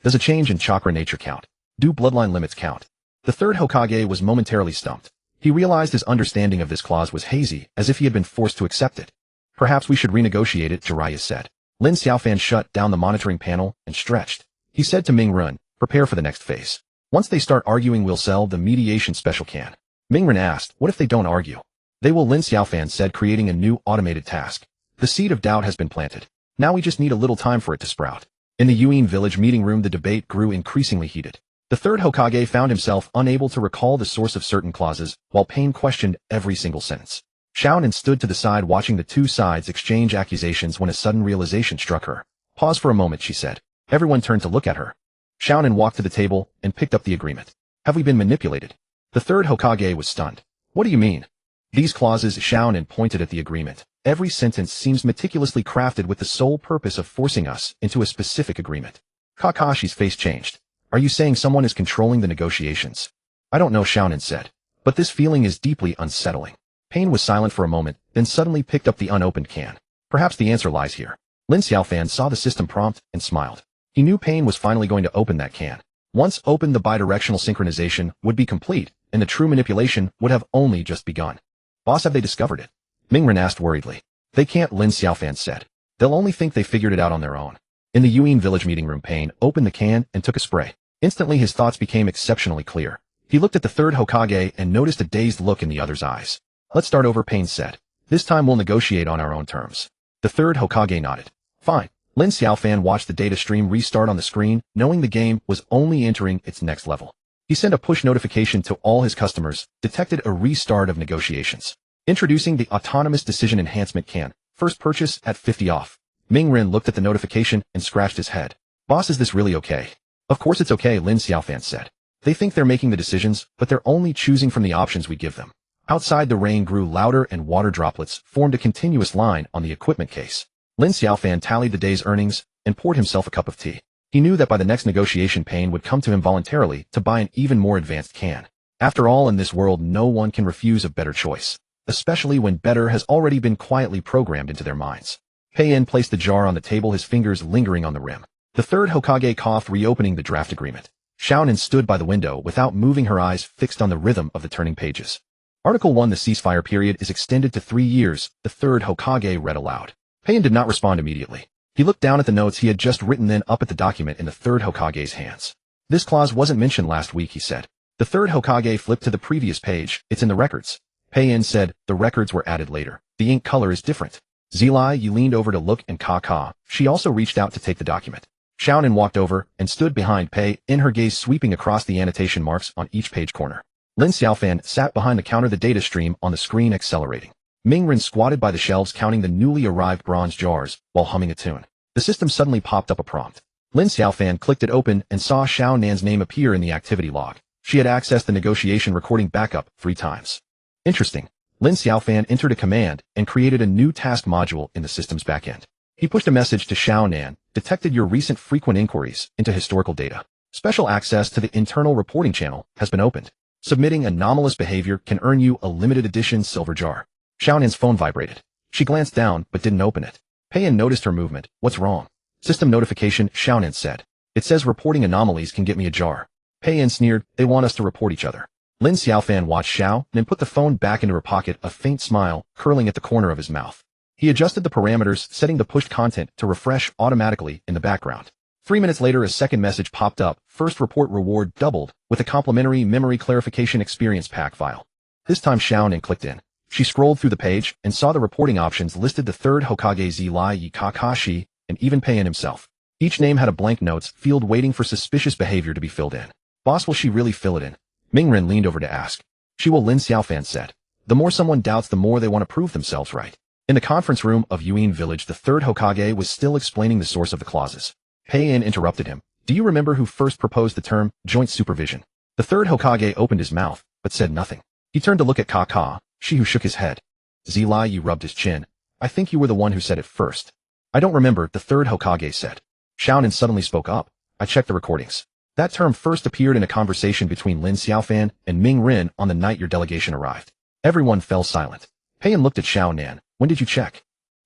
Does a change in chakra nature count? Do bloodline limits count? The third Hokage was momentarily stumped. He realized his understanding of this clause was hazy, as if he had been forced to accept it. Perhaps we should renegotiate it, Jiraiya said. Lin Xiaofan shut down the monitoring panel and stretched. He said to Mingren, prepare for the next phase. Once they start arguing, we'll sell the mediation special can. Mingren asked, what if they don't argue? They will, Lin Xiaofan said, creating a new automated task. The seed of doubt has been planted. Now we just need a little time for it to sprout. In the Yuin village meeting room, the debate grew increasingly heated. The third Hokage found himself unable to recall the source of certain clauses, while Pain questioned every single sentence. Xiaonan stood to the side watching the two sides exchange accusations when a sudden realization struck her. Pause for a moment, she said. Everyone turned to look at her. Xiaonan walked to the table and picked up the agreement. Have we been manipulated? The third Hokage was stunned. What do you mean? These clauses, Xiaonan pointed at the agreement. Every sentence seems meticulously crafted with the sole purpose of forcing us into a specific agreement. Kakashi's face changed. Are you saying someone is controlling the negotiations? I don't know, Xiaonan said. But this feeling is deeply unsettling. Pain was silent for a moment, then suddenly picked up the unopened can. Perhaps the answer lies here. Lin Xiaofan saw the system prompt and smiled. He knew Pain was finally going to open that can. Once opened, the bidirectional synchronization would be complete, and the true manipulation would have only just begun. Boss, have they discovered it? Mingren asked worriedly. They can't, Lin Xiaofan said. They'll only think they figured it out on their own. In the Yuin village meeting room, Pain opened the can and took a spray. Instantly his thoughts became exceptionally clear. He looked at the third Hokage and noticed a dazed look in the other's eyes. Let's start over, Pain said. This time we'll negotiate on our own terms. The third Hokage nodded. Fine. Lin Xiaofan watched the data stream restart on the screen, knowing the game was only entering its next level. He sent a push notification to all his customers, detected a restart of negotiations. Introducing the Autonomous Decision Enhancement Can. First purchase at 50 off. Mingren looked at the notification and scratched his head. Boss, is this really okay? Of course it's okay, Lin Xiaofan said. They think they're making the decisions, but they're only choosing from the options we give them. Outside, the rain grew louder and water droplets formed a continuous line on the equipment case. Lin Xiaofan tallied the day's earnings and poured himself a cup of tea. He knew that by the next negotiation, Pain would come to him voluntarily to buy an even more advanced can. After all, in this world, no one can refuse a better choice, especially when better has already been quietly programmed into their minds. Pain placed the jar on the table, his fingers lingering on the rim. The third Hokage coughed, reopening the draft agreement. Xiaonan stood by the window without moving, her eyes fixed on the rhythm of the turning pages. Article 1. The ceasefire period is extended to 3 years, the third Hokage read aloud. Pain did not respond immediately. He looked down at the notes he had just written, then up at the document in the third Hokage's hands. This clause wasn't mentioned last week, he said. The third Hokage flipped to the previous page. It's in the records. Pei-in said, the records were added later. The ink color is different. Zilai Yi leaned over to look and Ka. She also reached out to take the document. Xiaonan walked over and stood behind Pei-in, her gaze sweeping across the annotation marks on each page corner. Lin Xiaofan sat behind the counter, the data stream on the screen accelerating. Mingren squatted by the shelves counting the newly arrived bronze jars while humming a tune. The system suddenly popped up a prompt. Lin Xiaofan clicked it open and saw Xiao Nan's name appear in the activity log. She had accessed the negotiation recording backup 3 times. Interesting. Lin Xiaofan entered a command and created a new task module in the system's backend. He pushed a message to Xiao Nan, detected your recent frequent inquiries into historical data. Special access to the internal reporting channel has been opened. Submitting anomalous behavior can earn you a limited edition silver jar. Xiao Nan's phone vibrated. She glanced down but didn't open it. Pei-in noticed her movement. What's wrong? System notification, Xiao Nan said. It says reporting anomalies can get me a jar. Pei-in sneered. They want us to report each other. Lin Xiaofan watched Xiao Nan put the phone back into her pocket, a faint smile curling at the corner of his mouth. He adjusted the parameters, setting the pushed content to refresh automatically in the background. 3 minutes later, a second message popped up. First report reward doubled with a complimentary memory clarification experience pack file. This time Xiao Nan clicked in. She scrolled through the page and saw the reporting options listed: the third Hokage Zilai Yi Kakashi, and even Pei-in himself. Each name had a blank notes field waiting for suspicious behavior to be filled in. Boss, will she really fill it in? Mingren leaned over to ask. She will, Lin Xiaofan said. The more someone doubts, the more they want to prove themselves right. In the conference room of Yuin Village, the third Hokage was still explaining the source of the clauses. Pei-in interrupted him. Do you remember who first proposed the term joint supervision? The third Hokage opened his mouth, but said nothing. He turned to look at Ka, she who shook his head. Zilai Yi rubbed his chin. I think you were the one who said it first. I don't remember, the third Hokage said. Xiao Nan suddenly spoke up. I checked the recordings. That term first appeared in a conversation between Lin Xiaofan and Mingren on the night your delegation arrived. Everyone fell silent. Pei-in looked at Xiao Nan. When did you check?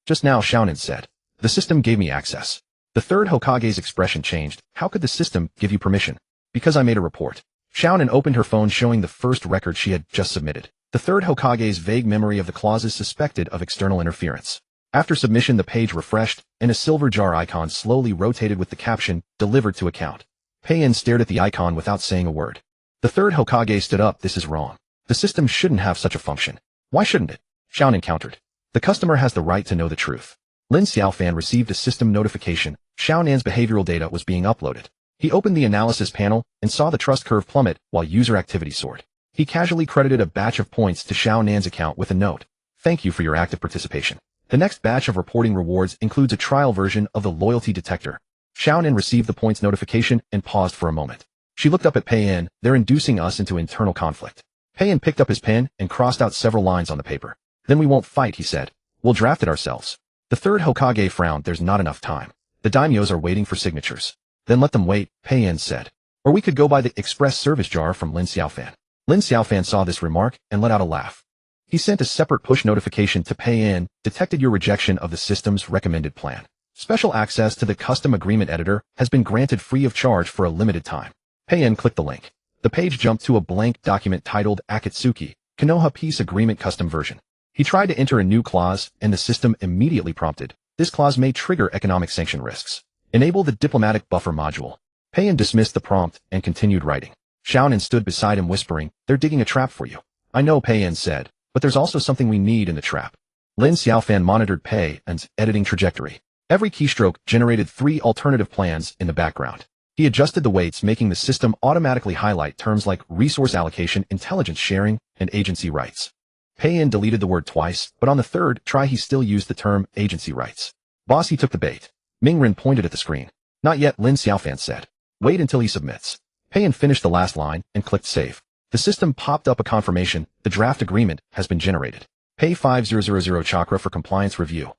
Just now, Xiao Nan said. The system gave me access. The third Hokage's expression changed. How could the system give you permission? Because I made a report. Xiao Nan opened her phone, showing the first record she had just submitted. The third Hokage's vague memory of the clauses suspected of external interference. After submission, the page refreshed, and a silver jar icon slowly rotated with the caption, delivered to account. Pei-in stared at the icon without saying a word. The third Hokage stood up. This is wrong. The system shouldn't have such a function. Why shouldn't it? Xiao Nan countered. The customer has the right to know the truth. Lin Xiaofan received a system notification. Xiao Nan's behavioral data was being uploaded. He opened the analysis panel and saw the trust curve plummet while user activity soared. He casually credited a batch of points to Xiao Nan's account with a note. Thank you for your active participation. The next batch of reporting rewards includes a trial version of the loyalty detector. Xiao Nan received the points notification and paused for a moment. She looked up at Pei-in. They're inducing us into internal conflict. Pei-in picked up his pen and crossed out several lines on the paper. Then we won't fight, he said. We'll draft it ourselves. The third Hokage frowned. There's not enough time. The daimyos are waiting for signatures. Then let them wait, Pei-in said. Or we could go by the express service jar from Lin Xiaofan. Lin Xiaofan saw this remark and let out a laugh. He sent a separate push notification to Pei-in, detected your rejection of the system's recommended plan. Special access to the custom agreement editor has been granted free of charge for a limited time. Pei-in clicked the link. The page jumped to a blank document titled Akatsuki, Konoha Peace Agreement Custom Version. He tried to enter a new clause, and the system immediately prompted. This clause may trigger economic sanction risks. Enable the diplomatic buffer module. Pei-in dismissed the prompt and continued writing. Xiao Nan stood beside him, whispering, they're digging a trap for you. I know, Pei-in said, but there's also something we need in the trap. Lin Xiaofan monitored Pei-in's editing trajectory. Every keystroke generated 3 alternative plans in the background. He adjusted the weights, making the system automatically highlight terms like resource allocation, intelligence sharing, and agency rights. Pei-in deleted the word twice, but on the third try he still used the term agency rights. Boss, he took the bait. Mingren pointed at the screen. Not yet, Lin Xiaofan said. Wait until he submits. Pei-in finished the last line and clicked save. The system popped up a confirmation. The draft agreement has been generated. Pay 5000 chakra for compliance review.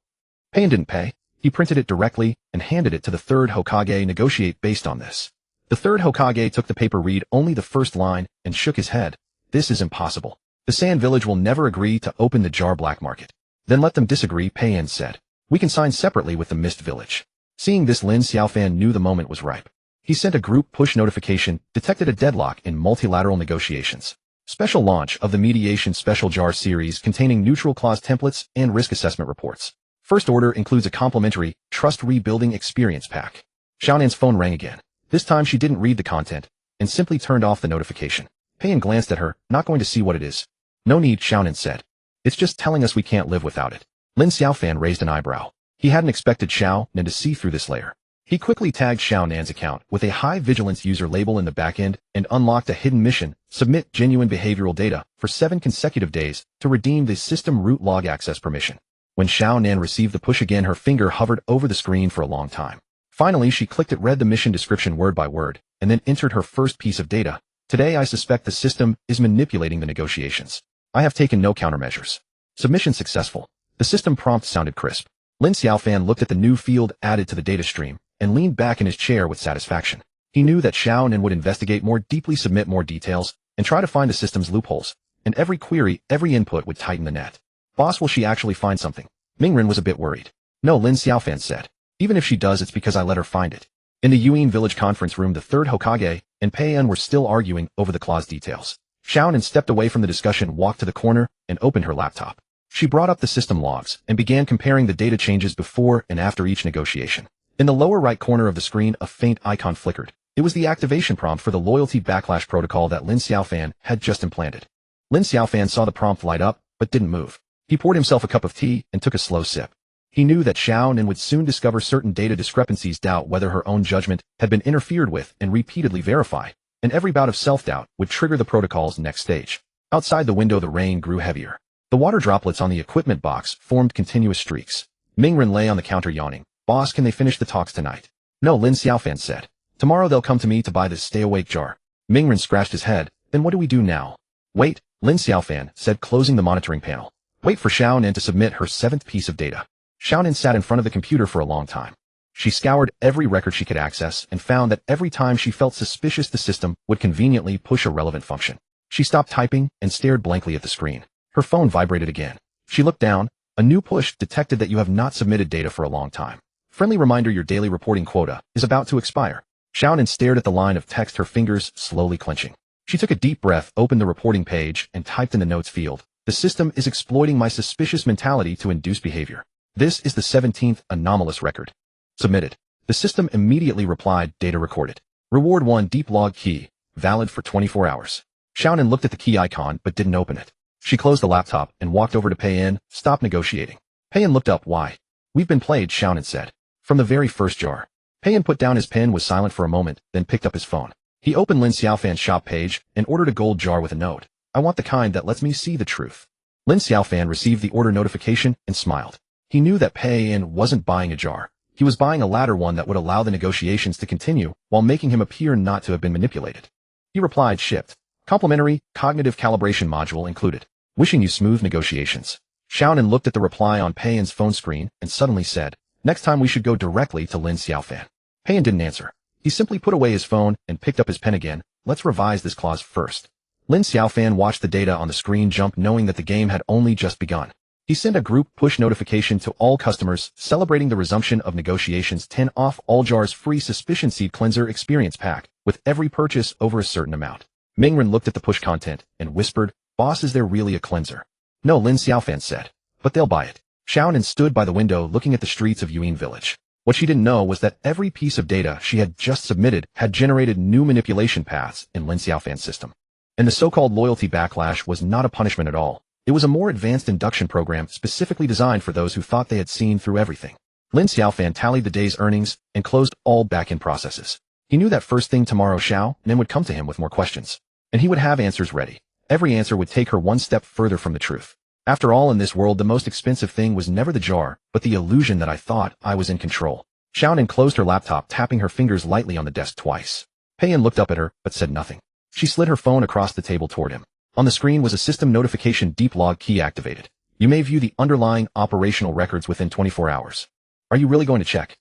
Pei-in didn't pay. He printed it directly and handed it to the third Hokage. Negotiate based on this. The third Hokage took the paper, read only the first line, and shook his head. This is impossible. The Sand Village will never agree to open the jar black market. Then let them disagree, Pei-in said. We can sign separately with the Mist Village. Seeing this, Lin Xiaofan knew the moment was ripe. He sent a group push notification, detected a deadlock in multilateral negotiations. Special launch of the Mediation Special Jar series containing neutral clause templates and risk assessment reports. First order includes a complimentary trust rebuilding experience pack. Xiao Nan's phone rang again. This time she didn't read the content, and simply turned off the notification. Pei-en glanced at her, not going to see what it is. No need, Xiaonan said. It's just telling us we can't live without it. Lin Xiaofan raised an eyebrow. He hadn't expected Xiaonan to see through this layer. He quickly tagged Xiaonan's account with a high vigilance user label in the backend and unlocked a hidden mission, submit genuine behavioral data for 7 consecutive days to redeem the system root log access permission. When Xiaonan received the push again, her finger hovered over the screen for a long time. Finally, she clicked it, read the mission description word by word, and then entered her first piece of data. Today I suspect the system is manipulating the negotiations. I have taken no countermeasures. Submission successful. The system prompt sounded crisp. Lin Xiaofan looked at the new field added to the data stream and leaned back in his chair with satisfaction. He knew that Xiaonan would investigate more deeply, submit more details, and try to find the system's loopholes. And every query, every input would tighten the net. Boss, will she actually find something? Mingren was a bit worried. No, Lin Xiaofan said. Even if she does, it's because I let her find it. In the Yuan village conference room, the third Hokage and Pei-en were still arguing over the clause details. Xiaonan stepped away from the discussion, walked to the corner, and opened her laptop. She brought up the system logs and began comparing the data changes before and after each negotiation. In the lower right corner of the screen, a faint icon flickered. It was the activation prompt for the loyalty backlash protocol that Lin Xiaofan had just implanted. Lin Xiaofan saw the prompt light up, but didn't move. He poured himself a cup of tea and took a slow sip. He knew that Xiaonan would soon discover certain data discrepancies, doubt whether her own judgment had been interfered with, and repeatedly verify, and every bout of self-doubt would trigger the protocol's next stage. Outside the window, the rain grew heavier. The water droplets on the equipment box formed continuous streaks. Mingren lay on the counter yawning. Boss, can they finish the talks tonight? No, Lin Xiaofan said. Tomorrow they'll come to me to buy this stay-awake jar. Mingren scratched his head. Then what do we do now? Wait, Lin Xiaofan said, closing the monitoring panel. Wait for Xiaonan to submit her 7th piece of data. Xiaonan sat in front of the computer for a long time. She scoured every record she could access and found that every time she felt suspicious, the system would conveniently push a relevant function. She stopped typing and stared blankly at the screen. Her phone vibrated again. She looked down. A new push detected that you have not submitted data for a long time. Friendly reminder, your daily reporting quota is about to expire. Xiaonan stared at the line of text, her fingers slowly clenching. She took a deep breath, opened the reporting page, and typed in the notes field. The system is exploiting my suspicious mentality to induce behavior. This is the 17th anomalous record. Submitted. The system immediately replied, data recorded. Reward 1, deep log key, valid for 24 hours. Xiaonan looked at the key icon but didn't open it. She closed the laptop and walked over to Pei-en. Stop negotiating. Pei-en looked up. Why? We've been played, Xiaonan said. From the very first jar. Pei-en put down his pen, was silent for a moment, then picked up his phone. He opened Lin Xiaofan's shop page and ordered a gold jar with a note. I want the kind that lets me see the truth. Lin Xiaofan received the order notification and smiled. He knew that Pei-en wasn't buying a jar. He was buying a latter one that would allow the negotiations to continue while making him appear not to have been manipulated. He replied, shipped. Complimentary, cognitive calibration module included. Wishing you smooth negotiations. Xiaonan looked at the reply on Pei-en's phone screen and suddenly said, next time we should go directly to Lin Xiaofan. Pei-en didn't answer. He simply put away his phone and picked up his pen again. Let's revise this clause first. Lin Xiaofan watched the data on the screen jump, knowing that the game had only just begun. He sent a group push notification to all customers celebrating the resumption of negotiations. 10 off all jars, free suspicion seed cleanser experience pack with every purchase over a certain amount. Mingren looked at the push content and whispered, boss, is there really a cleanser? No, Lin Xiaofan said. But they'll buy it. Xiaonan stood by the window looking at the streets of Yuan village. What she didn't know was that every piece of data she had just submitted had generated new manipulation paths in Lin Xiaofan's system. And the so-called loyalty backlash was not a punishment at all. It was a more advanced induction program specifically designed for those who thought they had seen through everything. Lin Xiaofan tallied the day's earnings and closed all back-end processes. He knew that first thing tomorrow Xiaonan would come to him with more questions. And he would have answers ready. Every answer would take her one step further from the truth. After all, in this world, the most expensive thing was never the jar, but the illusion that I thought I was in control. Xiaonan closed her laptop, tapping her fingers lightly on the desk twice. Pei-en looked up at her, but said nothing. She slid her phone across the table toward him. On the screen was a system notification, deep log key activated. You may view the underlying operational records within 24 hours. Are you really going to check?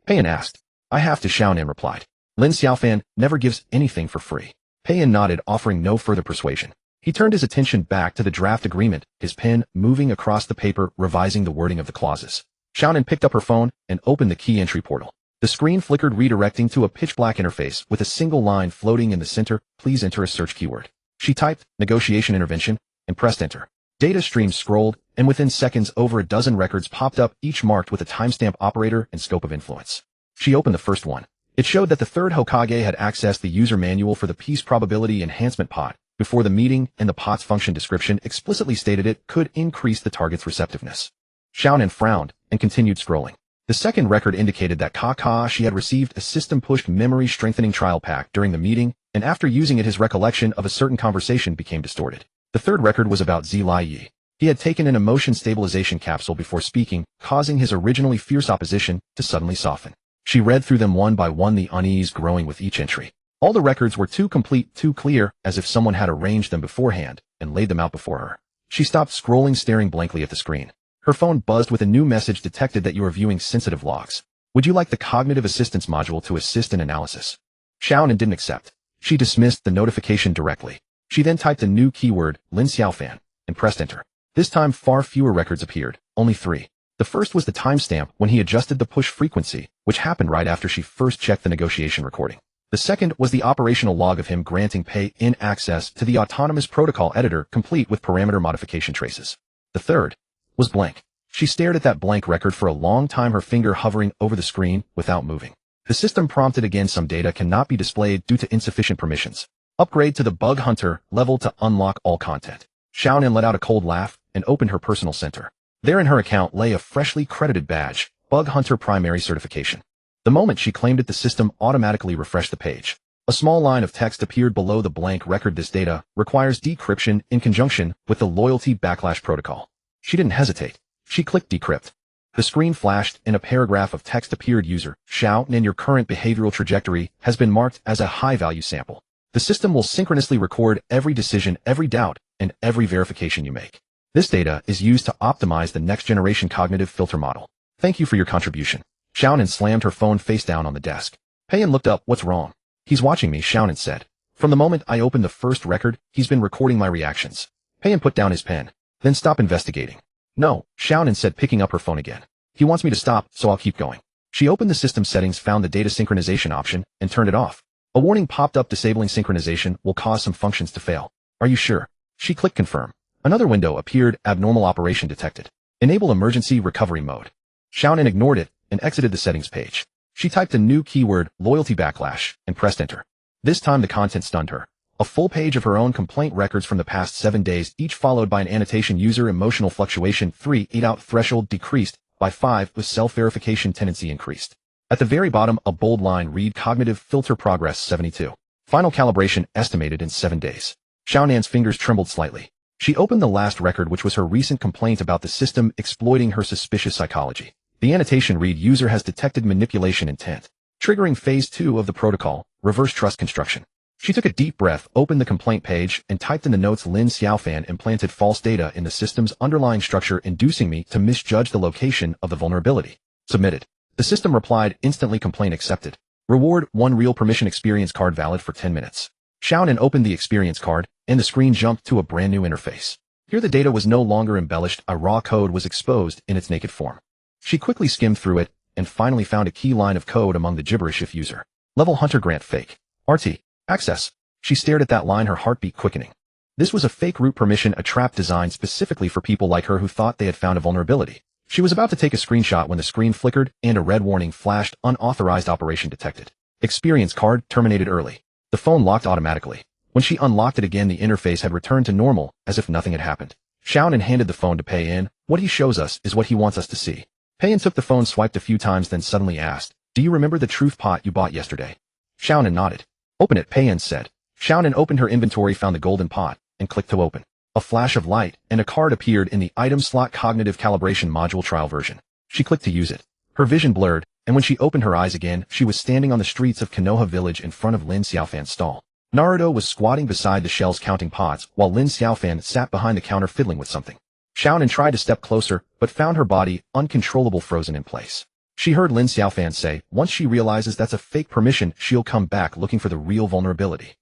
Pei-en asked. I have to, Xiaonan replied. Lin Xiaofan never gives anything for free. Pei-en nodded, offering no further persuasion. He turned his attention back to the draft agreement, his pen moving across the paper, revising the wording of the clauses. Xiaonan picked up her phone and opened the key entry portal. The screen flickered, redirecting to a pitch-black interface with a single line floating in the center. Please enter a search keyword. She typed, negotiation intervention, and pressed enter. Data streams scrolled, and within seconds over a dozen records popped up, each marked with a timestamp, operator, and scope of influence. She opened the first one. It showed that the third Hokage had accessed the user manual for the Peace Probability Enhancement Pot before the meeting, and the pot's function description explicitly stated it could increase the target's receptiveness. Xiaonan frowned and continued scrolling. The second record indicated that Kakashi had received a system-pushed memory-strengthening trial pack during the meeting, and after using it his recollection of a certain conversation became distorted. The third record was about Zilai Yi. He had taken an emotion stabilization capsule before speaking, causing his originally fierce opposition to suddenly soften. She read through them one by one, the unease growing with each entry. All the records were too complete, too clear, as if someone had arranged them beforehand and laid them out before her. She stopped scrolling, staring blankly at the screen. Her phone buzzed with a new message. Detected that you are viewing sensitive logs. Would you like the cognitive assistance module to assist in analysis? Xiaonan didn't accept. She dismissed the notification directly. She then typed a new keyword, Lin Xiaofan, and pressed enter. This time far fewer records appeared, only 3. The first was the timestamp when he adjusted the push frequency, which happened right after she first checked the negotiation recording. The second was the operational log of him granting pay-in access to the autonomous protocol editor, complete with parameter modification traces. The third was blank. She stared at that blank record for a long time, her finger hovering over the screen without moving. The system prompted again, some data cannot be displayed due to insufficient permissions. Upgrade to the Bug Hunter level to unlock all content. Xiaonan let out a cold laugh and opened her personal center. There in her account lay a freshly credited badge, Bug Hunter Primary Certification. The moment she claimed it, the system automatically refreshed the page. A small line of text appeared below the blank record. This data requires decryption in conjunction with the Loyalty Backlash Protocol. She didn't hesitate. She clicked Decrypt. The screen flashed and a paragraph of text appeared. User, Xiaonan, your current behavioral trajectory has been marked as a high-value sample. The system will synchronously record every decision, every doubt, and every verification you make. This data is used to optimize the next-generation cognitive filter model. Thank you for your contribution. Xiaonan slammed her phone face down on the desk. Pei-en looked up. What's wrong? He's watching me, Xiaonan said. From the moment I opened the first record, he's been recording my reactions. Pei-en put down his pen. Then stop investigating. No, Xiaonan said, picking up her phone again. He wants me to stop, so I'll keep going. She opened the system settings, found the data synchronization option, and turned it off. A warning popped up. Disabling synchronization will cause some functions to fail. Are you sure? She clicked confirm. Another window appeared. Abnormal operation detected. Enable emergency recovery mode. Xiaonan ignored it and exited the settings page. She typed a new keyword, Loyalty Backlash, and pressed enter. This time the content stunned her. A full page of her own complaint records from the past 7 days, each followed by an annotation. User emotional fluctuation 3, 8-out threshold decreased by 5 with self-verification tendency increased. At the very bottom, a bold line read cognitive filter progress 72. Final calibration estimated in 7 days. Xiaonan's fingers trembled slightly. She opened the last record, which was her recent complaint about the system exploiting her suspicious psychology. The annotation read, user has detected manipulation intent, triggering phase 2 of the protocol, reverse trust construction. She took a deep breath, opened the complaint page, and typed in the notes, Lin Xiaofan implanted false data in the system's underlying structure, inducing me to misjudge the location of the vulnerability. Submitted. The system replied, instantly, complaint accepted. Reward, 1 real permission experience card valid for 10 minutes. Xiaonan opened the experience card, and the screen jumped to a brand new interface. Here the data was no longer embellished, a raw code was exposed in its naked form. She quickly skimmed through it, and finally found a key line of code among the gibberish. If user. Level Hunter grant fake. RT. Access. She stared at that line, her heartbeat quickening. This was a fake root permission, a trap designed specifically for people like her who thought they had found a vulnerability. She was about to take a screenshot when the screen flickered and a red warning flashed, unauthorized operation detected. Experience card terminated early. The phone locked automatically. When she unlocked it again, the interface had returned to normal, as if nothing had happened. Xiaonan handed the phone to Pei-en. What he shows us is what he wants us to see. Pei-en took the phone, swiped a few times, then suddenly asked, do you remember the truth pot you bought yesterday? Xiaonan nodded. Open it, Pei-en said. Xiaonan opened her inventory, found the golden pot, and clicked to open. A flash of light, and a card appeared in the item slot, cognitive calibration module trial version. She clicked to use it. Her vision blurred, and when she opened her eyes again, she was standing on the streets of Konoha village in front of Lin Xiaofan's stall. Naruto was squatting beside the shelves counting pots, while Lin Xiaofan sat behind the counter fiddling with something. Xiaonan tried to step closer, but found her body uncontrollable, frozen in place. She heard Lin Xiaofan say, once she realizes that's a fake permission, she'll come back looking for the real vulnerability.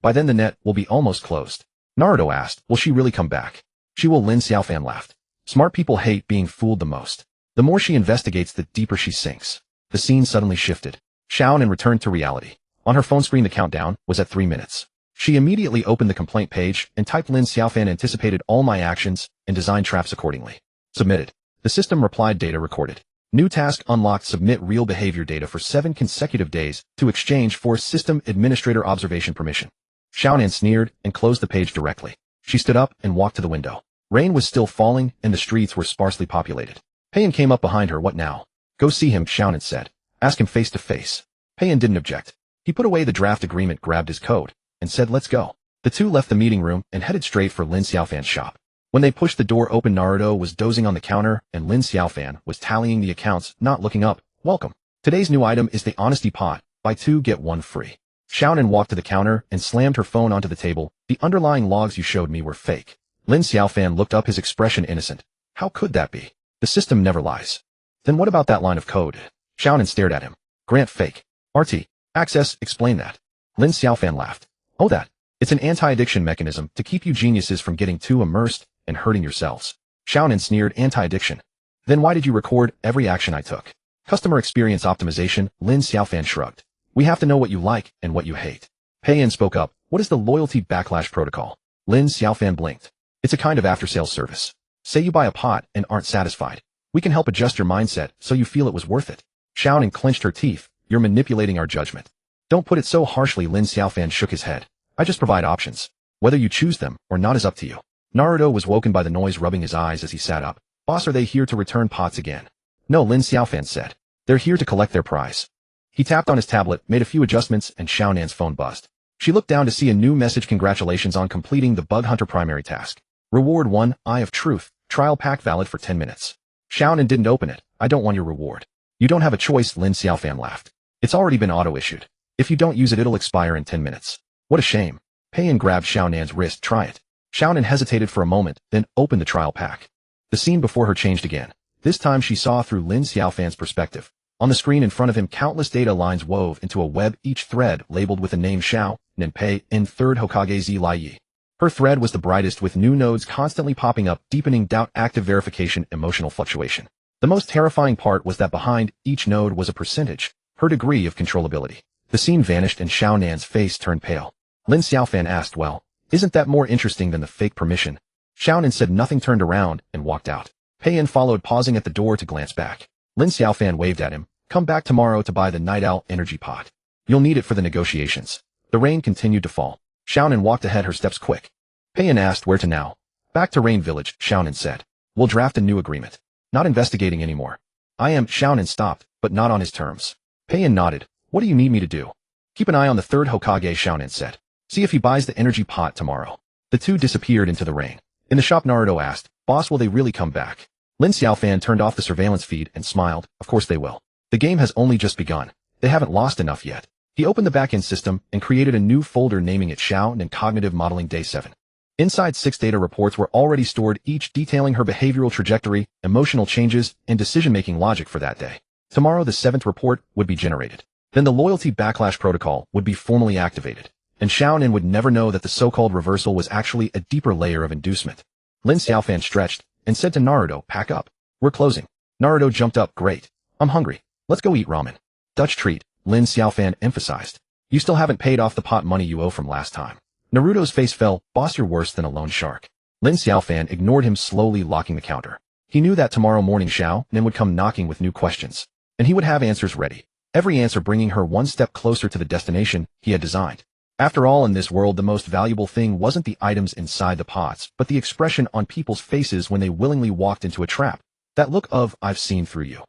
By then the net will be almost closed. Naruto asked, will she really come back? She will. Lin Xiaofan laughed. Smart people hate being fooled the most. The more she investigates, the deeper she sinks. The scene suddenly shifted. Xiaonan returned to reality. On her phone screen the countdown was at 3 minutes. She immediately opened the complaint page and typed, Lin Xiaofan anticipated all my actions and designed traps accordingly. Submitted. The system replied, data recorded. New task unlocked. Submit real behavior data for 7 consecutive days to exchange for system administrator observation permission. Xiaonan sneered and closed the page directly. She stood up and walked to the window. Rain was still falling and the streets were sparsely populated. Peiyan came up behind her. What now? Go see him, Xiaonan said. Ask him face to face. Peiyan didn't object. He put away the draft agreement, grabbed his coat, and said, let's go. The two left the meeting room and headed straight for Lin Xiaofan's shop. When they pushed the door open, Naruto was dozing on the counter and Lin Xiaofan was tallying the accounts, not looking up. Welcome. Today's new item is the honesty pot. Buy 2 get 1 free. Xiaonan walked to the counter and slammed her phone onto the table. The underlying logs you showed me were fake. Lin Xiaofan looked up, his expression innocent. How could that be? The system never lies. Then what about that line of code? Xiaonan stared at him. Grant fake. RT. Access, explain that. Lin Xiaofan laughed. Oh, that. It's an anti-addiction mechanism to keep you geniuses from getting too immersed and hurting yourselves. Xiaonan sneered. Anti-addiction. Then why did you record every action I took? Customer experience optimization. Lin Xiaofan shrugged. We have to know what you like and what you hate. Peiyan spoke up. What is the loyalty backlash protocol? Lin Xiaofan blinked. It's a kind of after-sales service. Say you buy a pot and aren't satisfied. We can help adjust your mindset so you feel it was worth it. Xiaonan clenched her teeth. You're manipulating our judgment. Don't put it so harshly. Lin Xiaofan shook his head. I just provide options. Whether you choose them or not is up to you. Naruto was woken by the noise, rubbing his eyes as he sat up. Boss, are they here to return pots again? No, Lin Xiaofan said. They're here to collect their prize. He tapped on his tablet, made a few adjustments, and Xiaonan's phone buzzed. She looked down to see a new message. Congratulations on completing the Bug Hunter primary task. Reward 1, Eye of Truth, trial pack valid for 10 minutes. Xiaonan didn't open it. I don't want your reward. You don't have a choice, Lin Xiaofan laughed. It's already been auto-issued. If you don't use it, it'll expire in 10 minutes. What a shame. Peiyan grabbed Xiaonan's wrist. Try it. Xiaonan hesitated for a moment, then opened the trial pack. The scene before her changed again. This time she saw through Lin Xiaofan's perspective. On the screen in front of him, countless data lines wove into a web, each thread labeled with the name Xiao, Nin Pei, in 3rd Hokage Zi Lai Yi. Her thread was the brightest, with new nodes constantly popping up, deepening doubt, active verification, emotional fluctuation. The most terrifying part was that behind each node was a percentage, her degree of controllability. The scene vanished and Xiaonan's face turned pale. Lin Xiaofan asked, well, isn't that more interesting than the fake permission? Xiaonan said nothing, turned around, and walked out. Peiyan followed, pausing at the door to glance back. Lin Xiaofan waved at him. Come back tomorrow to buy the Night Owl energy pot. You'll need it for the negotiations. The rain continued to fall. Xiaonan walked ahead, her steps quick. Peiyan asked, where to now? Back to Rain Village, Xiaonan said. We'll draft a new agreement. Not investigating anymore. I am. Xiaonan stopped, but not on his terms. Peiyan nodded. What do you need me to do? Keep an eye on the 3rd Hokage, Xiaonan said. See if he buys the energy pot tomorrow. The two disappeared into the rain. In the shop, Naruto asked, boss, will they really come back? Lin Xiaofan turned off the surveillance feed and smiled. Of course they will. The game has only just begun. They haven't lost enough yet. He opened the backend system and created a new folder naming it Xiao and Cognitive Modeling Day 7. Inside, 6 data reports were already stored, each detailing her behavioral trajectory, emotional changes, and decision-making logic for that day. Tomorrow, the 7th report would be generated. Then the loyalty backlash protocol would be formally activated. And Xiaonan would never know that the so-called reversal was actually a deeper layer of inducement. Lin Xiaofan stretched and said to Naruto, pack up. We're closing. Naruto jumped up. Great. I'm hungry. Let's go eat ramen. Dutch treat, Lin Xiaofan emphasized. You still haven't paid off the pot money you owe from last time. Naruto's face fell. Boss, you're worse than a loan shark. Lin Xiaofan ignored him, slowly locking the counter. He knew that tomorrow morning Xiaonan would come knocking with new questions. And he would have answers ready. Every answer bringing her one step closer to the destination he had designed. After all, in this world, the most valuable thing wasn't the items inside the pots, but the expression on people's faces when they willingly walked into a trap. That look of, I've seen through you.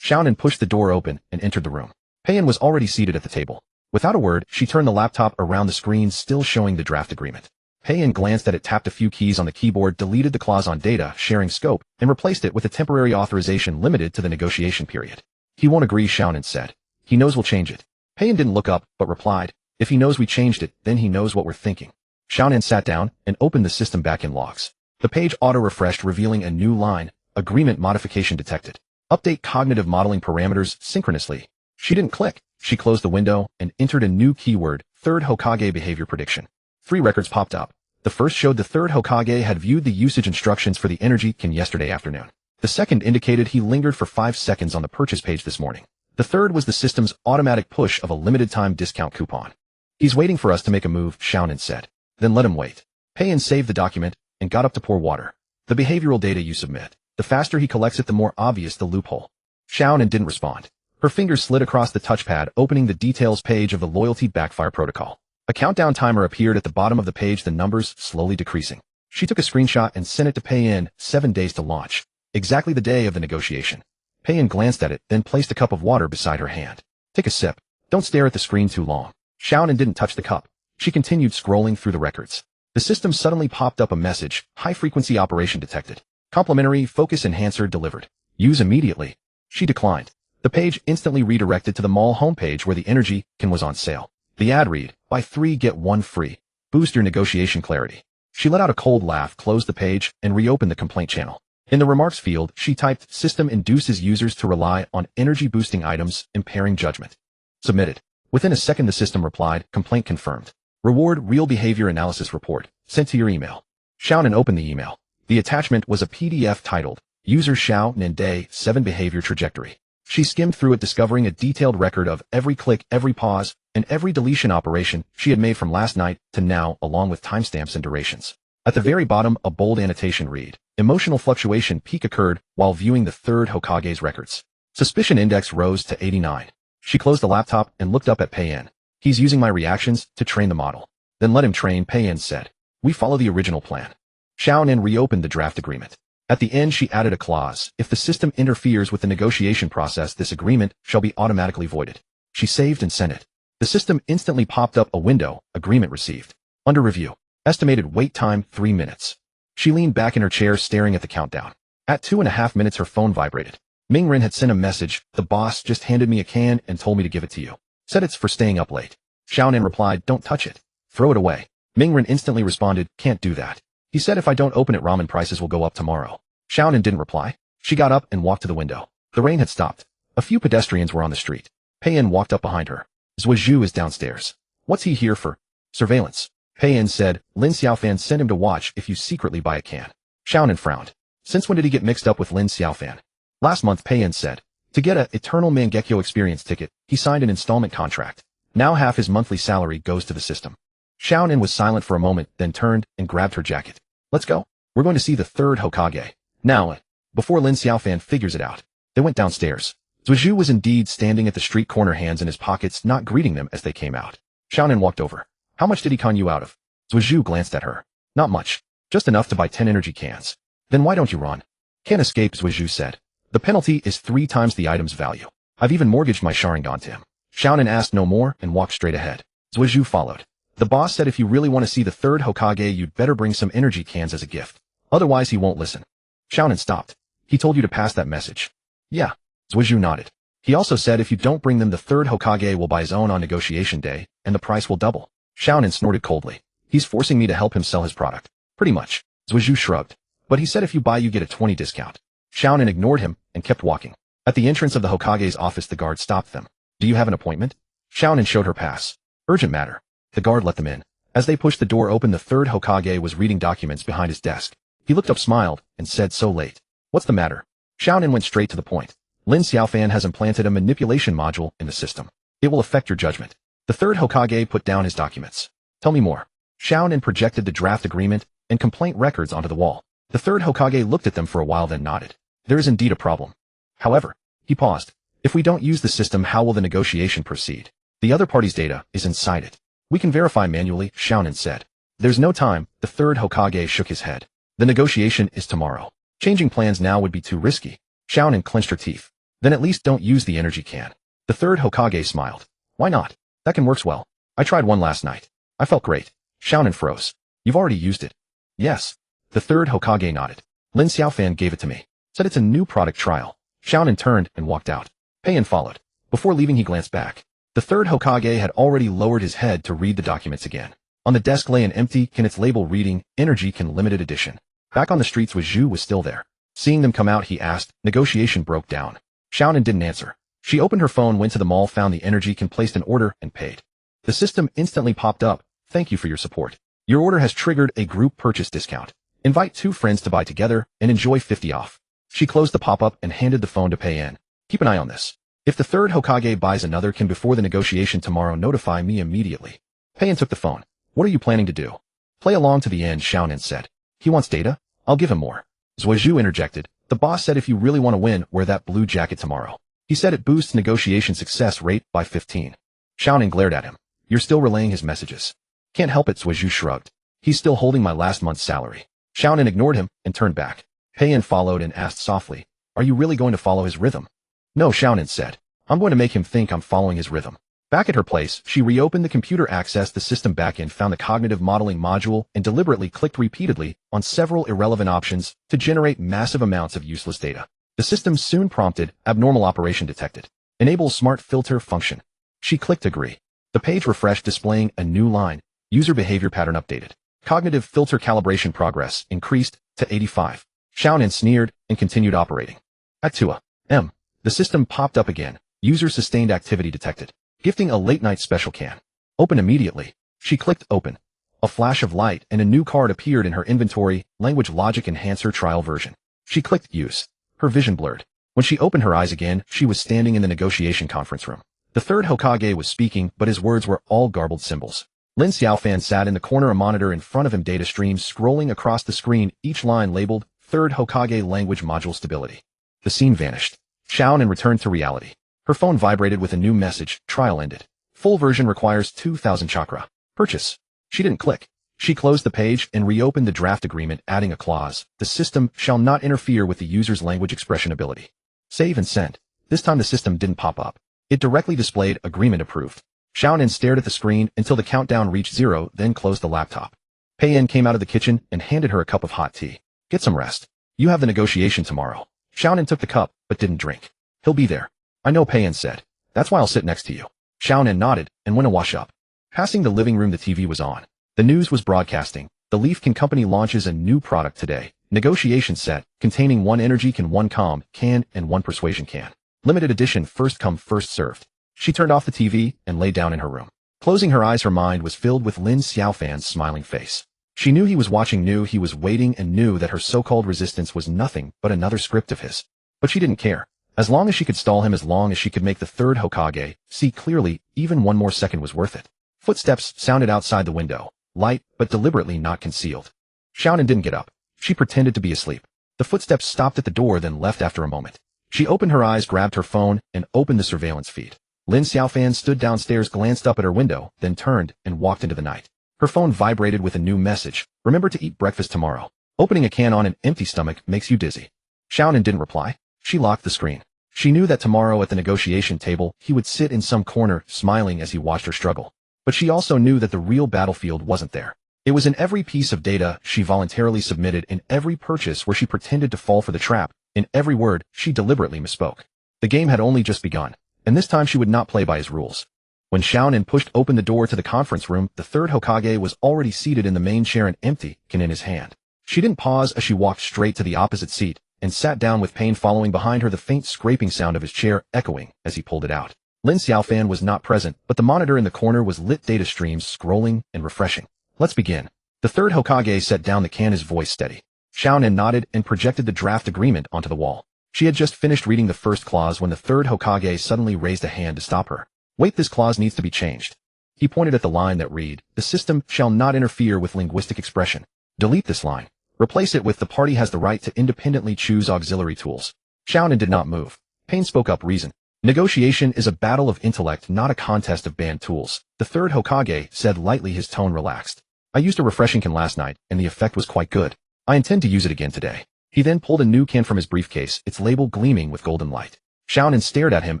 Xiaonan pushed the door open and entered the room. Peiyan was already seated at the table. Without a word, she turned the laptop around, the screen still showing the draft agreement. Peiyan glanced at it, tapped a few keys on the keyboard, deleted the clause on data sharing scope, and replaced it with a temporary authorization limited to the negotiation period. He won't agree, Xiaonan said. He knows we'll change it. Peiyan didn't look up, but replied, if he knows we changed it, then he knows what we're thinking. Xiaonan sat down and opened the system backend logs. The page auto-refreshed, revealing a new line, agreement modification detected. Update cognitive modeling parameters synchronously. She didn't click. She closed the window and entered a new keyword, 3rd Hokage behavior prediction. 3 records popped up. The first showed the 3rd Hokage had viewed the usage instructions for the energy can yesterday afternoon. The second indicated he lingered for 5 seconds on the purchase page this morning. The third was the system's automatic push of a limited-time discount coupon. He's waiting for us to make a move, Xiaonan said. Then let him wait. Peiyan saved the document and got up to pour water. The behavioral data you submit. The faster he collects it, the more obvious the loophole. Xiaonan didn't respond. Her fingers slid across the touchpad, opening the details page of the loyalty backfire protocol. A countdown timer appeared at the bottom of the page, the numbers slowly decreasing. She took a screenshot and sent it to Pei-in. 7 days to launch. Exactly the day of the negotiation. Pei-in glanced at it, then placed a cup of water beside her hand. Take a sip. Don't stare at the screen too long. Xiaonan didn't touch the cup. She continued scrolling through the records. The system suddenly popped up a message. High-frequency operation detected. Complimentary focus enhancer delivered. Use immediately. She declined. The page instantly redirected to the mall homepage where the energy can was on sale. The ad read, buy 3 get 1 free. Boost your negotiation clarity. She let out a cold laugh, closed the page, and reopened the complaint channel. In the remarks field, she typed, system induces users to rely on energy-boosting items, impairing judgment. Submitted. Within a second the system replied, complaint confirmed. Reward real behavior analysis report, sent to your email. Xiaonan opened the email. The attachment was a PDF titled, User Xiaonan Day 7 Behavior Trajectory. She skimmed through it, discovering a detailed record of every click, every pause, and every deletion operation she had made from last night to now, along with timestamps and durations. At the very bottom, a bold annotation read, emotional fluctuation peak occurred while viewing the third Hokage's records. Suspicion index rose to 89. She closed the laptop and looked up at Pei-in. He's using my reactions to train the model. Then let him train, Pei-in said. We follow the original plan. Xiaonan reopened the draft agreement. At the end she added a clause, if the system interferes with the negotiation process, this agreement shall be automatically voided. She saved and sent it. The system instantly popped up a window, agreement received. Under review. Estimated wait time 3 minutes. She leaned back in her chair staring at the countdown. At 2.5 minutes her phone vibrated. Mingren had sent a message, the boss just handed me a can and told me to give it to you. Said it's for staying up late. Xiaonan replied, don't touch it. Throw it away. Mingren instantly responded, can't do that. He said if I don't open it ramen prices will go up tomorrow. Xiaonan didn't reply. She got up and walked to the window. The rain had stopped. A few pedestrians were on the street. Pei-in walked up behind her. Zhuozhu is downstairs. What's he here for? Surveillance. Pei-in said, Lin Xiaofan sent him to watch if you secretly buy a can. Xiaonan frowned. Since when did he get mixed up with Lin Xiaofan? Last month, Pei-in said. To get a Eternal Mangekyo experience ticket, he signed an installment contract. Now half his monthly salary goes to the system. Xiaonan was silent for a moment, then turned and grabbed her jacket. Let's go. We're going to see the third Hokage. Now, before Lin Xiaofan figures it out. They went downstairs. Zhuozhu was indeed standing at the street corner, hands in his pockets, not greeting them as they came out. Xiaonan walked over. How much did he con you out of? Zhuozhu glanced at her. Not much. Just enough to buy 10 energy cans. Then why don't you run? Can't escape, Zhuozhu said. The penalty is 3 times the item's value. I've even mortgaged my Sharingan to him. Xiaonan asked no more and walked straight ahead. Zhuozhu followed. The boss said if you really want to see the third Hokage, you'd better bring some energy cans as a gift. Otherwise he won't listen. Xiaonan stopped. He told you to pass that message. Yeah. Zhuozhu nodded. He also said if you don't bring them, the third Hokage will buy his own on negotiation day, and the price will double. Xiaonan snorted coldly. He's forcing me to help him sell his product. Pretty much. Zhuozhu shrugged. But he said if you buy you get a 20 discount. Xiaonan ignored him and kept walking. At the entrance of the Hokage's office the guard stopped them. Do you have an appointment? Xiaonan showed her pass. Urgent matter. The guard let them in. As they pushed the door open, the third Hokage was reading documents behind his desk. He looked up, smiled, and said, so late. What's the matter? Xiaonan went straight to the point. Lin Xiaofan has implanted a manipulation module in the system. It will affect your judgment. The third Hokage put down his documents. Tell me more. Xiaonan projected the draft agreement and complaint records onto the wall. The third Hokage looked at them for a while, then nodded. There is indeed a problem. However, he paused. If we don't use the system, how will the negotiation proceed? The other party's data is inside it. We can verify manually, Xiaonan said. There's no time. The third Hokage shook his head. The negotiation is tomorrow. Changing plans now would be too risky. Xiaonan clenched her teeth. Then at least don't use the energy can. The third Hokage smiled. Why not? That can works well. I tried one last night. I felt great. Xiaonan froze. You've already used it? Yes. The third Hokage nodded. Lin Xiaofan gave it to me. Said it's a new product trial. Xiaonan turned and walked out. Pei-in followed. Before leaving he glanced back. The third Hokage had already lowered his head to read the documents again. On the desk lay an empty can, its label reading, Energy Can Limited Edition. Back on the streets, Zhu was still there. Seeing them come out, he asked. Negotiation broke down. Xiaonan didn't answer. She opened her phone, went to the mall, found the energy can, placed an order, and paid. The system instantly popped up. Thank you for your support. Your order has triggered a group purchase discount. Invite 2 friends to buy together and enjoy 50 off. She closed the pop-up and handed the phone to Pei-in. Keep an eye on this. If the third Hokage buys another can before the negotiation tomorrow, notify me immediately. Pei-in took the phone. What are you planning to do? Play along to the end, Xiaonan said. He wants data? I'll give him more. Zhuozhu interjected. The boss said if you really want to win, wear that blue jacket tomorrow. He said it boosts negotiation success rate by 15. Xiaonan glared at him. You're still relaying his messages. Can't help it, Suizhu shrugged. He's still holding my last month's salary. Xiaonan ignored him and turned back. Pei Yan followed and asked softly, are you really going to follow his rhythm? No, Xiaonan said. I'm going to make him think I'm following his rhythm. Back at her place, she reopened the computer, accessed the system backend, found the cognitive modeling module, and deliberately clicked repeatedly on several irrelevant options to generate massive amounts of useless data. The system soon prompted, abnormal operation detected. Enable smart filter function. She clicked agree. The page refreshed, displaying a new line. User behavior pattern updated. Cognitive filter calibration progress increased to 85. Xiaonan sneered and continued operating. At 2 a.m., the system popped up again. User sustained activity detected. Gifting a late-night special can. Open immediately. She clicked open. A flash of light and a new card appeared in her inventory, language logic enhancer trial version. She clicked use. Her vision blurred. When she opened her eyes again, she was standing in the negotiation conference room. The third Hokage was speaking, but his words were all garbled symbols. Lin Xiaofan sat in the corner, a monitor in front of him, data streams scrolling across the screen, each line labeled, Third Hokage Language Module Stability. The scene vanished. Xiaonan returned to reality. Her phone vibrated with a new message, trial ended. Full version requires 2,000 chakra. Purchase. She didn't click. She closed the page and reopened the draft agreement, adding a clause, the system shall not interfere with the user's language expression ability. Save and send. This time the system didn't pop up. It directly displayed agreement approved. Xiaonan stared at the screen until the countdown reached 0, then closed the laptop. Pei Yan came out of the kitchen and handed her a cup of hot tea. Get some rest. You have the negotiation tomorrow. Xiaonan took the cup, but didn't drink. He'll be there. I know, Pei Yan said. That's why I'll sit next to you. Xiaonan nodded and went to wash up. Passing the living room, the TV was on. The news was broadcasting. The Leafkin Company launches a new product today. Negotiation set, containing 1 energy can, 1 calm can, and 1 persuasion can. Limited edition, first come, first served. She turned off the TV and lay down in her room. Closing her eyes, her mind was filled with Lin Xiaofan's smiling face. She knew he was watching, knew he was waiting, and knew that her so-called resistance was nothing but another script of his. But she didn't care. As long as she could stall him, as long as she could make the third Hokage see clearly, even 1 more second was worth it. Footsteps sounded outside the window. Light, but deliberately not concealed. Xiaonan didn't get up. She pretended to be asleep. The footsteps stopped at the door, then left after a moment. She opened her eyes, grabbed her phone, and opened the surveillance feed. Lin Xiaofan stood downstairs, glanced up at her window, then turned and walked into the night. Her phone vibrated with a new message. Remember to eat breakfast tomorrow. Opening a can on an empty stomach makes you dizzy. Xiaonan didn't reply. She locked the screen. She knew that tomorrow at the negotiation table, he would sit in some corner, smiling as he watched her struggle. But she also knew that the real battlefield wasn't there. It was in every piece of data she voluntarily submitted, in every purchase where she pretended to fall for the trap, in every word she deliberately misspoke. The game had only just begun, and this time she would not play by his rules. When Xiaonan pushed open the door to the conference room, the third Hokage was already seated in the main chair, an empty can in his hand. She didn't pause as she walked straight to the opposite seat and sat down with pain following behind her, the faint scraping sound of his chair echoing as he pulled it out. Lin Xiaofan was not present, but the monitor in the corner was lit, data streams scrolling and refreshing. Let's begin. The third Hokage set down the can, his voice steady. Xiaonan nodded and projected the draft agreement onto the wall. She had just finished reading the first clause when the third Hokage suddenly raised a hand to stop her. Wait, this clause needs to be changed. He pointed at the line that read, the system shall not interfere with linguistic expression. Delete this line. Replace it with, the party has the right to independently choose auxiliary tools. Xiaonan did not move. Pain spoke up, reason. Negotiation is a battle of intellect, not a contest of banned tools. The third Hokage said lightly, his tone relaxed. I used a refreshing can last night, and the effect was quite good. I intend to use it again today. He then pulled a new can from his briefcase, its label gleaming with golden light. Xiaonan stared at him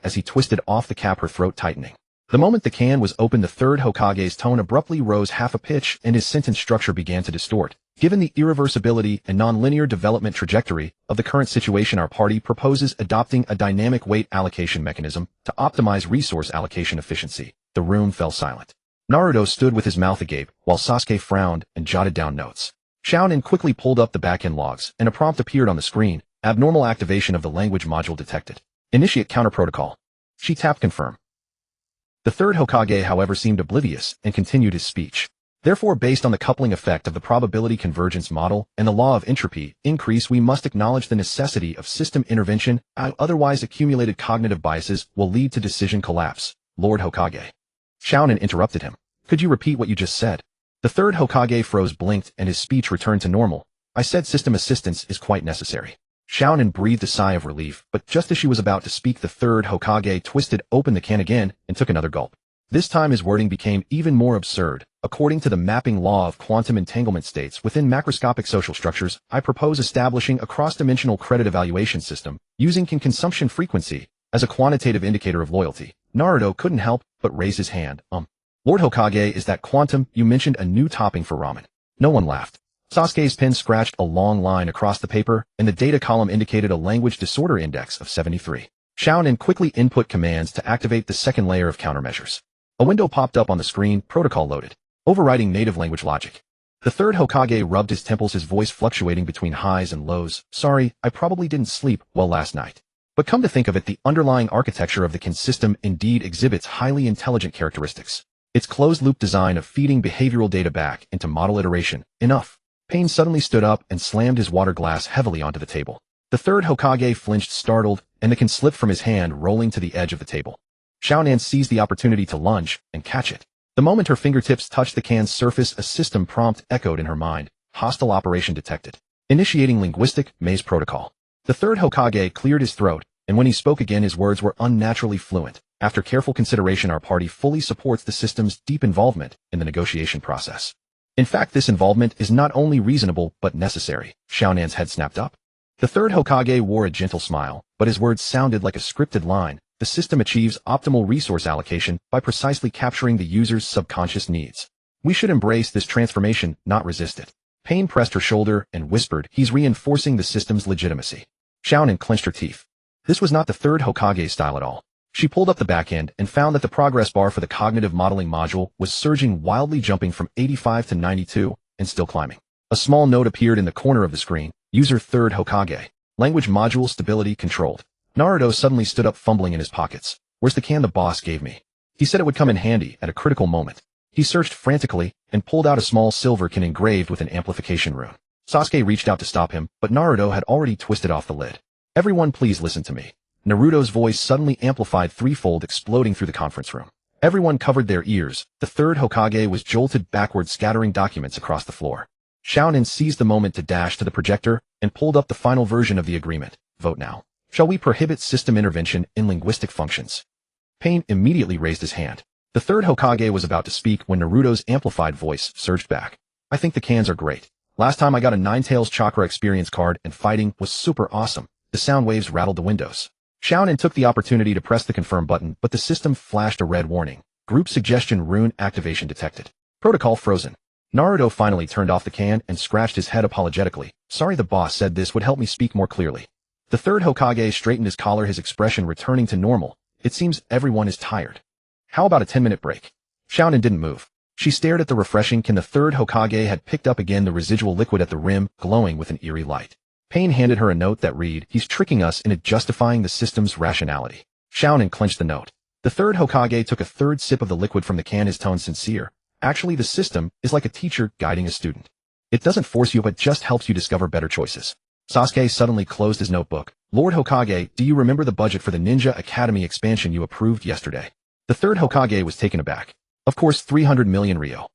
as he twisted off the cap, her throat tightening. The moment the can was opened, the third Hokage's tone abruptly rose half a pitch and his sentence structure began to distort. Given the irreversibility and non-linear development trajectory of the current situation, our party proposes adopting a dynamic weight allocation mechanism to optimize resource allocation efficiency. The room fell silent. Naruto stood with his mouth agape, while Sasuke frowned and jotted down notes. Xiaonan quickly pulled up the back-end logs, and a prompt appeared on the screen. Abnormal activation of the language module detected. Initiate counter protocol. She tapped confirm. The third Hokage, however, seemed oblivious and continued his speech. Therefore, based on the coupling effect of the probability convergence model and the law of entropy increase, we must acknowledge the necessity of system intervention. Otherwise, accumulated cognitive biases will lead to decision collapse. Lord Hokage. Xiaonan interrupted him. Could you repeat what you just said? The third Hokage froze, blinked, and his speech returned to normal. I said system assistance is quite necessary. Xiaonan breathed a sigh of relief, but just as she was about to speak, the third Hokage twisted open the can again and took another gulp. This time his wording became even more absurd. According to the mapping law of quantum entanglement states within macroscopic social structures, I propose establishing a cross-dimensional credit evaluation system using consumption frequency as a quantitative indicator of loyalty. Naruto couldn't help but raise his hand. Lord Hokage, is that quantum? You mentioned a new topping for ramen. No one laughed. Sasuke's pen scratched a long line across the paper, and the data column indicated a language disorder index of 73. Xiaonan quickly input commands to activate the second layer of countermeasures. A window popped up on the screen, protocol loaded. Overriding native language logic. The third Hokage rubbed his temples, his voice fluctuating between highs and lows. Sorry, I probably didn't sleep well last night. But come to think of it, the underlying architecture of the Kin system indeed exhibits highly intelligent characteristics. Its closed-loop design of feeding behavioral data back into model iteration. Enough. Pain suddenly stood up and slammed his water glass heavily onto the table. The third Hokage flinched, startled, and the can slipped from his hand, rolling to the edge of the table. Xiaonan seized the opportunity to lunge and catch it. The moment her fingertips touched the can's surface, a system prompt echoed in her mind. Hostile operation detected. Initiating linguistic maze protocol. The third Hokage cleared his throat, and when he spoke again his words were unnaturally fluent. After careful consideration, our party fully supports the system's deep involvement in the negotiation process. In fact, this involvement is not only reasonable but necessary. Xiaonan's head snapped up. The third Hokage wore a gentle smile, but his words sounded like a scripted line. The system achieves optimal resource allocation by precisely capturing the user's subconscious needs. We should embrace this transformation, not resist it. Pain pressed her shoulder and whispered, he's reinforcing the system's legitimacy. Xiaonan clenched her teeth. This was not the third Hokage's style at all. She pulled up the back end and found that the progress bar for the cognitive modeling module was surging wildly, jumping from 85 to 92 and still climbing. A small note appeared in the corner of the screen. User third Hokage. Language module stability controlled. Naruto suddenly stood up, fumbling in his pockets. Where's the can the boss gave me? He said it would come in handy at a critical moment. He searched frantically and pulled out a small silver can engraved with an amplification rune. Sasuke reached out to stop him, but Naruto had already twisted off the lid. Everyone, please listen to me. Naruto's voice suddenly amplified threefold, exploding through the conference room. Everyone covered their ears. The third Hokage was jolted backward, scattering documents across the floor. Xiaonan seized the moment to dash to the projector and pulled up the final version of the agreement. Vote now. Shall we prohibit system intervention in linguistic functions? Pain immediately raised his hand. The third Hokage was about to speak when Naruto's amplified voice surged back. I think the cans are great. Last time I got a Ninetales chakra experience card and fighting was super awesome. The sound waves rattled the windows. Xiaonan took the opportunity to press the confirm button, but the system flashed a red warning. Group suggestion rune activation detected. Protocol frozen. Naruto finally turned off the can and scratched his head apologetically. Sorry, the boss said this would help me speak more clearly. The third Hokage straightened his collar, his expression returning to normal. It seems everyone is tired. How about a 10-minute break? Xiaonan didn't move. She stared at the refreshing can the third Hokage had picked up again, the residual liquid at the rim, glowing with an eerie light. Pain handed her a note that read, he's tricking us into justifying the system's rationality. Xiaonan clenched the note. The third Hokage took a third sip of the liquid from the can, his tone sincere. Actually, the system is like a teacher guiding a student. It doesn't force you, but just helps you discover better choices. Sasuke suddenly closed his notebook. Lord Hokage, do you remember the budget for the Ninja Academy expansion you approved yesterday? The third Hokage was taken aback. Of course, 300 million Ryo.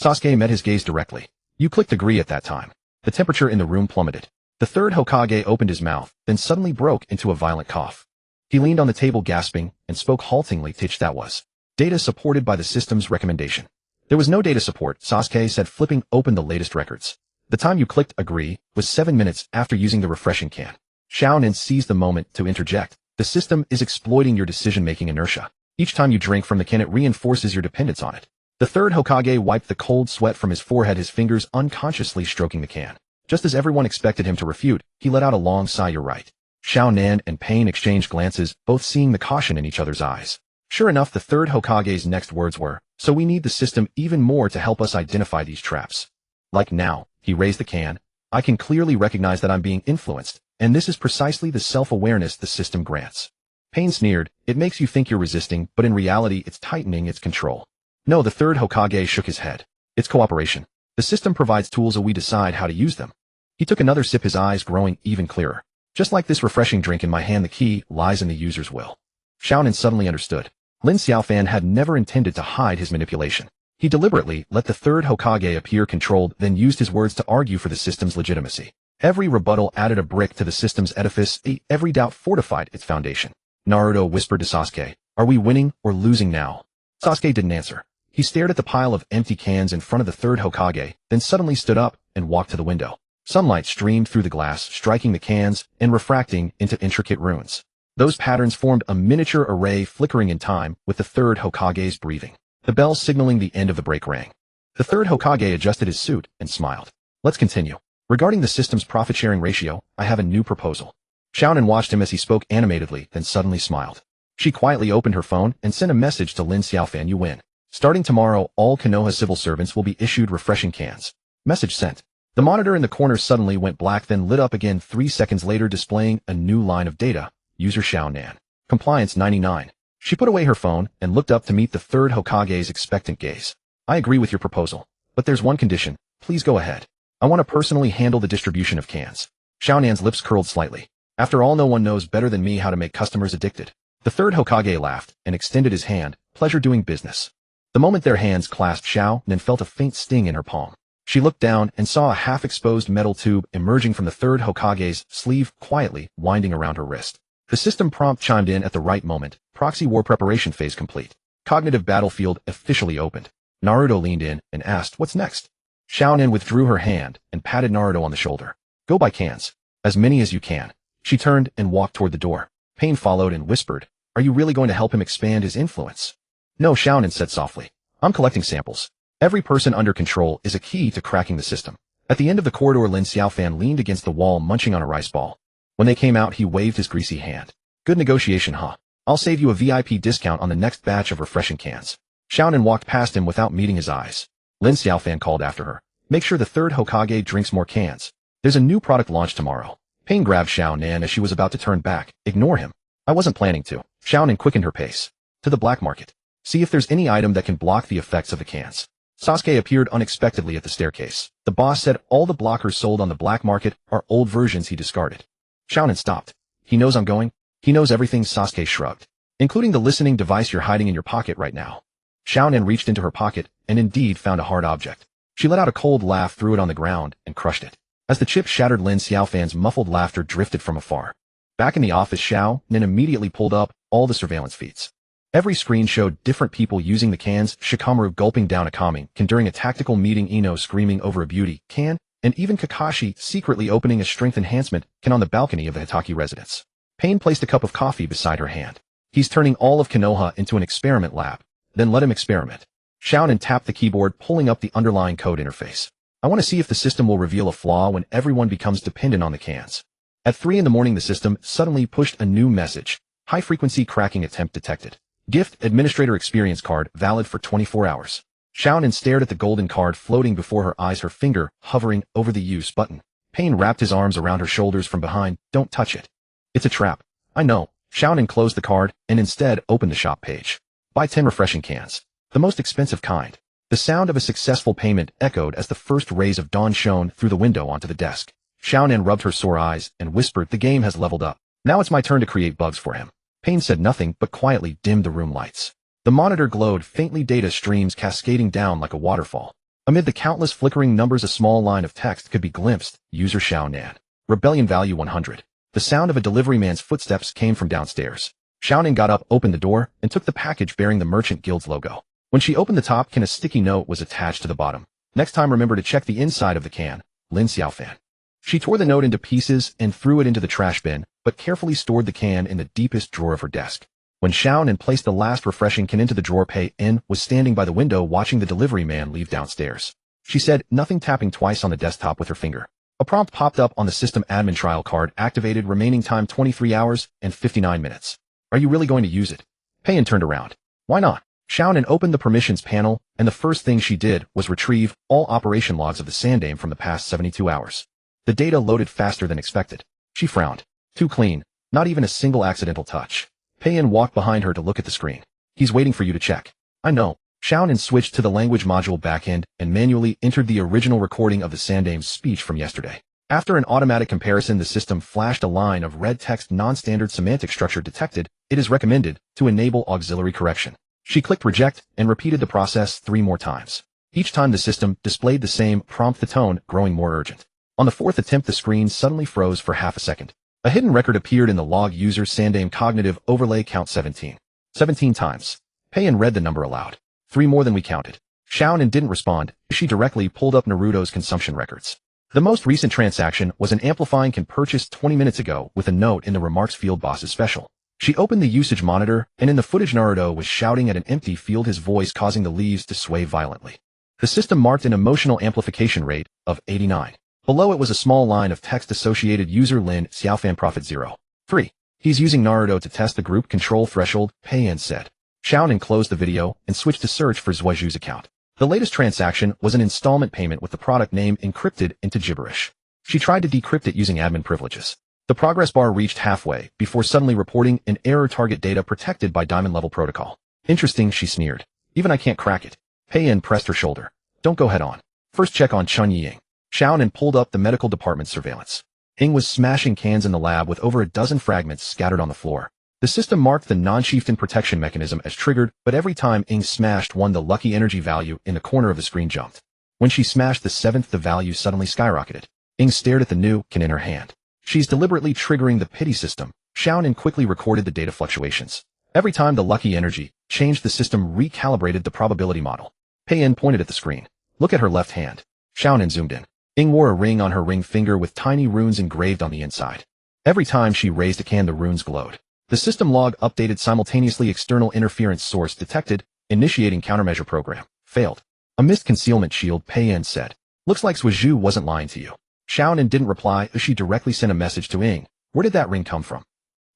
Sasuke met his gaze directly. You clicked agree at that time. The temperature in the room plummeted. The third Hokage opened his mouth, then suddenly broke into a violent cough. He leaned on the table, gasping, and spoke haltingly. Tich, that was data supported by the system's recommendation. There was no data support, Sasuke said, flipping open the latest records. The time you clicked agree was 7 minutes after using the refreshing can. Xiaonan seized the moment to interject. The system is exploiting your decision-making inertia. Each time you drink from the can, it reinforces your dependence on it. The third Hokage wiped the cold sweat from his forehead, his fingers unconsciously stroking the can. Just as everyone expected him to refute, he let out a long sigh. You're right. Xiaonan and Pain exchanged glances, both seeing the caution in each other's eyes. Sure enough, the third Hokage's next words were, so we need the system even more to help us identify these traps. Like now, he raised the can. I can clearly recognize that I'm being influenced, and this is precisely the self-awareness the system grants. Pain sneered, it makes you think you're resisting, but in reality it's tightening its control. No, the third Hokage shook his head. It's cooperation. The system provides tools, and we decide how to use them. He took another sip, his eyes growing even clearer. Just like this refreshing drink in my hand, the key lies in the user's will. Xiaonan suddenly understood. Lin Xiaofan had never intended to hide his manipulation. He deliberately let the third Hokage appear controlled, then used his words to argue for the system's legitimacy. Every rebuttal added a brick to the system's edifice, every doubt fortified its foundation. Naruto whispered to Sasuke, "Are we winning or losing now?" Sasuke didn't answer. He stared at the pile of empty cans in front of the third Hokage, then suddenly stood up and walked to the window. Sunlight streamed through the glass, striking the cans and refracting into intricate runes. Those patterns formed a miniature array flickering in time with the third Hokage's breathing. The bell signaling the end of the break rang. The third Hokage adjusted his suit and smiled. "Let's continue. Regarding the system's profit-sharing ratio, I have a new proposal." Xiaonan watched him as he spoke animatedly, then suddenly smiled. She quietly opened her phone and sent a message to Lin Xiaofan. "You win. Starting tomorrow, all Konoha civil servants will be issued refreshing cans." Message sent. The monitor in the corner suddenly went black, then lit up again 3 seconds later, displaying a new line of data. User Xiaonan. Compliance 99. She put away her phone and looked up to meet the third Hokage's expectant gaze. "I agree with your proposal, but there's one condition. Please go ahead. I want to personally handle the distribution of cans." Xiaonan's lips curled slightly. "After all, no one knows better than me how to make customers addicted." The third Hokage laughed and extended his hand. "Pleasure doing business." The moment their hands clasped, Xiaonan felt a faint sting in her palm. She looked down and saw a half-exposed metal tube emerging from the third Hokage's sleeve, quietly winding around her wrist. The system prompt chimed in at the right moment. Proxy war preparation phase complete. Cognitive battlefield officially opened. Naruto leaned in and asked, "What's next?" Xiaonan withdrew her hand and patted Naruto on the shoulder. "Go buy cans. As many as you can." She turned and walked toward the door. Pain followed and whispered, "Are you really going to help him expand his influence?" "No," Xiaonan said softly. "I'm collecting samples. Every person under control is a key to cracking the system." At the end of the corridor, Lin Xiaofan leaned against the wall, munching on a rice ball. When they came out, he waved his greasy hand. "Good negotiation, huh? I'll save you a VIP discount on the next batch of refreshing cans." Xiaonan walked past him without meeting his eyes. Lin Xiaofan called after her, "Make sure the third Hokage drinks more cans. There's a new product launch tomorrow." Pain grabbed Xiaonan as she was about to turn back. "Ignore him." "I wasn't planning to." Xiaonan quickened her pace. "To the black market. See if there's any item that can block the effects of the cans." Sasuke appeared unexpectedly at the staircase. The boss said all the blockers sold on the black market are old versions he discarded. Xiaonan stopped. "He knows I'm going?" "He knows everything," Sasuke shrugged. "Including the listening device you're hiding in your pocket right now." Xiaonan reached into her pocket and indeed found a hard object. She let out a cold laugh, threw it on the ground, and crushed it. As the chip shattered, Lin Xiaofan's muffled laughter drifted from afar. Back in the office, Xiaonan immediately pulled up all the surveillance feeds. Every screen showed different people using the cans, Shikamaru gulping down a calming can during a tactical meeting, Ino screaming over a beauty can, and even Kakashi secretly opening a strength enhancement can on the balcony of the Hitaki residence. Pain placed a cup of coffee beside her hand. "He's turning all of Konoha into an experiment lab. Then let him experiment." Xiaonan tapped the keyboard, pulling up the underlying code interface. "I want to see if the system will reveal a flaw when everyone becomes dependent on the cans." At 3 a.m, the system suddenly pushed a new message. "High-frequency cracking attempt detected. Gift administrator experience card valid for 24 hours. Xiaonan stared at the golden card floating before her eyes, her finger hovering over the use button. Pain wrapped his arms around her shoulders from behind. "Don't touch it. It's a trap." "I know." Xiaonan closed the card and instead opened the shop page. "Buy 10 refreshing cans. The most expensive kind." The sound of a successful payment echoed as the first rays of dawn shone through the window onto the desk. Xiaonan rubbed her sore eyes and whispered, "The game has leveled up. Now it's my turn to create bugs for him." Pain said nothing but quietly dimmed the room lights. The monitor glowed faintly, data streams cascading down like a waterfall. Amid the countless flickering numbers, a small line of text could be glimpsed. User Xiaonan. Rebellion value 100. The sound of a delivery man's footsteps came from downstairs. Xiaonan got up, opened the door, and took the package bearing the Merchant Guild's logo. When she opened the top can, a sticky note was attached to the bottom. "Next time, remember to check the inside of the can. Lin Xiaofan." She tore the note into pieces and threw it into the trash bin, but carefully stored the can in the deepest drawer of her desk. When Xiaonan placed the last refreshing can into the drawer, Pei-en was standing by the window watching the delivery man leave downstairs. She said nothing, tapping twice on the desktop with her finger. A prompt popped up on the system. Admin trial card activated, remaining time 23 hours and 59 minutes. "Are you really going to use it?" Pei-en turned around. "Why not?" Xiaonan opened the permissions panel, and the first thing she did was retrieve all operation logs of the Sandame from the past 72 hours. The data loaded faster than expected. She frowned. Too clean. Not even a single accidental touch. Pei-en walked behind her to look at the screen. "He's waiting for you to check." "I know." Xiaonan switched to the language module backend and manually entered the original recording of the Sandame's speech from yesterday. After an automatic comparison, the system flashed a line of red text. "Non-standard semantic structure detected. It is recommended to enable auxiliary correction." She clicked reject and repeated the process 3 more times. Each time the system displayed the same prompt, the tone growing more urgent. On the fourth attempt, the screen suddenly froze for half a second. A hidden record appeared in the log: user Sandame cognitive overlay count 17. 17 times. Pei-en read the number aloud. 3 more than we counted. Xiaonan didn't respond. She directly pulled up Naruto's consumption records. The most recent transaction was an amplifying can purchased 20 minutes ago with a note in the remarks field: boss's special. She opened the usage monitor, and in the footage Naruto was shouting at an empty field, his voice causing the leaves to sway violently. The system marked an emotional amplification rate of 89. Below it was a small line of text associated: user Lin Xiaofan profit 0. 3. He's using Naruto to test the group control threshold, Pei-en said. Xiaonan closed the video and switched to search for Zhuozhu's account. The latest transaction was an installment payment with the product name encrypted into gibberish. She tried to decrypt it using admin privileges. The progress bar reached halfway before suddenly reporting an error: target data protected by diamond level protocol. Interesting, she sneered. Even I can't crack it. Pei-en pressed her shoulder. Don't go head on. First check on Chun Ying. Xiaonan pulled up the medical department surveillance. Ying was smashing cans in the lab with over a dozen fragments scattered on the floor. The system marked the non-chieftain protection mechanism as triggered, but every time Ying smashed one, the lucky energy value in the corner of the screen jumped. When she smashed the 7th, the value suddenly skyrocketed. Ying stared at the new can in her hand. She's deliberately triggering the pity system. Xiaonan quickly recorded the data fluctuations. Every time the lucky energy changed, the system recalibrated the probability model. Pei-en pointed at the screen. Look at her left hand. Xiaonan zoomed in. Ying wore a ring on her ring finger with tiny runes engraved on the inside. Every time she raised a can, the runes glowed. The system log updated simultaneously. External interference source detected. Initiating countermeasure program. Failed. A mist concealment shield, Pei-en said. Looks like Zhuozhu wasn't lying to you. Xiaonan didn't reply as she directly sent a message to Ying. Where did that ring come from?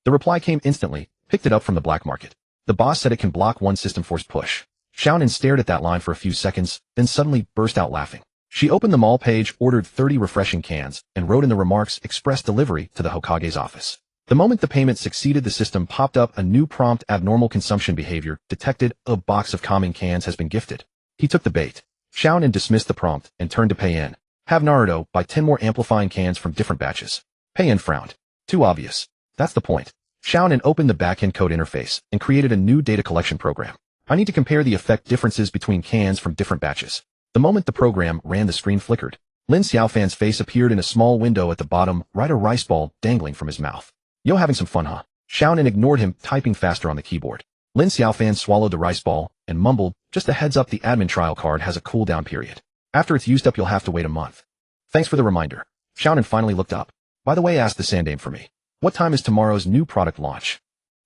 The reply came instantly. Picked it up from the black market. The boss said it can block one system force push. Xiaonan stared at that line for a few seconds, then suddenly burst out laughing. She opened the mall page, ordered 30 refreshing cans, and wrote in the remarks: express delivery to the Hokage's office. The moment the payment succeeded, the system popped up a new prompt: abnormal consumption behavior detected. A box of calming cans has been gifted. He took the bait. Xiaonan dismissed the prompt and turned to Pei-en. Have Naruto buy 10 more amplifying cans from different batches. Pei-en frowned. Too obvious. That's the point. Xiaonan opened the backend code interface and created a new data collection program. I need to compare the effect differences between cans from different batches. The moment the program ran, the screen flickered. Lin Xiaofan's face appeared in a small window at the bottom right, a rice ball dangling from his mouth. Yo, having some fun, huh? Xiaonan ignored him, typing faster on the keyboard. Lin Xiaofan swallowed the rice ball and mumbled, just a heads up, the admin trial card has a cooldown period. After it's used up, you'll have to wait a month. Thanks for the reminder. Xiaonan finally looked up. By the way, ask the Sandame for me. What time is tomorrow's new product launch?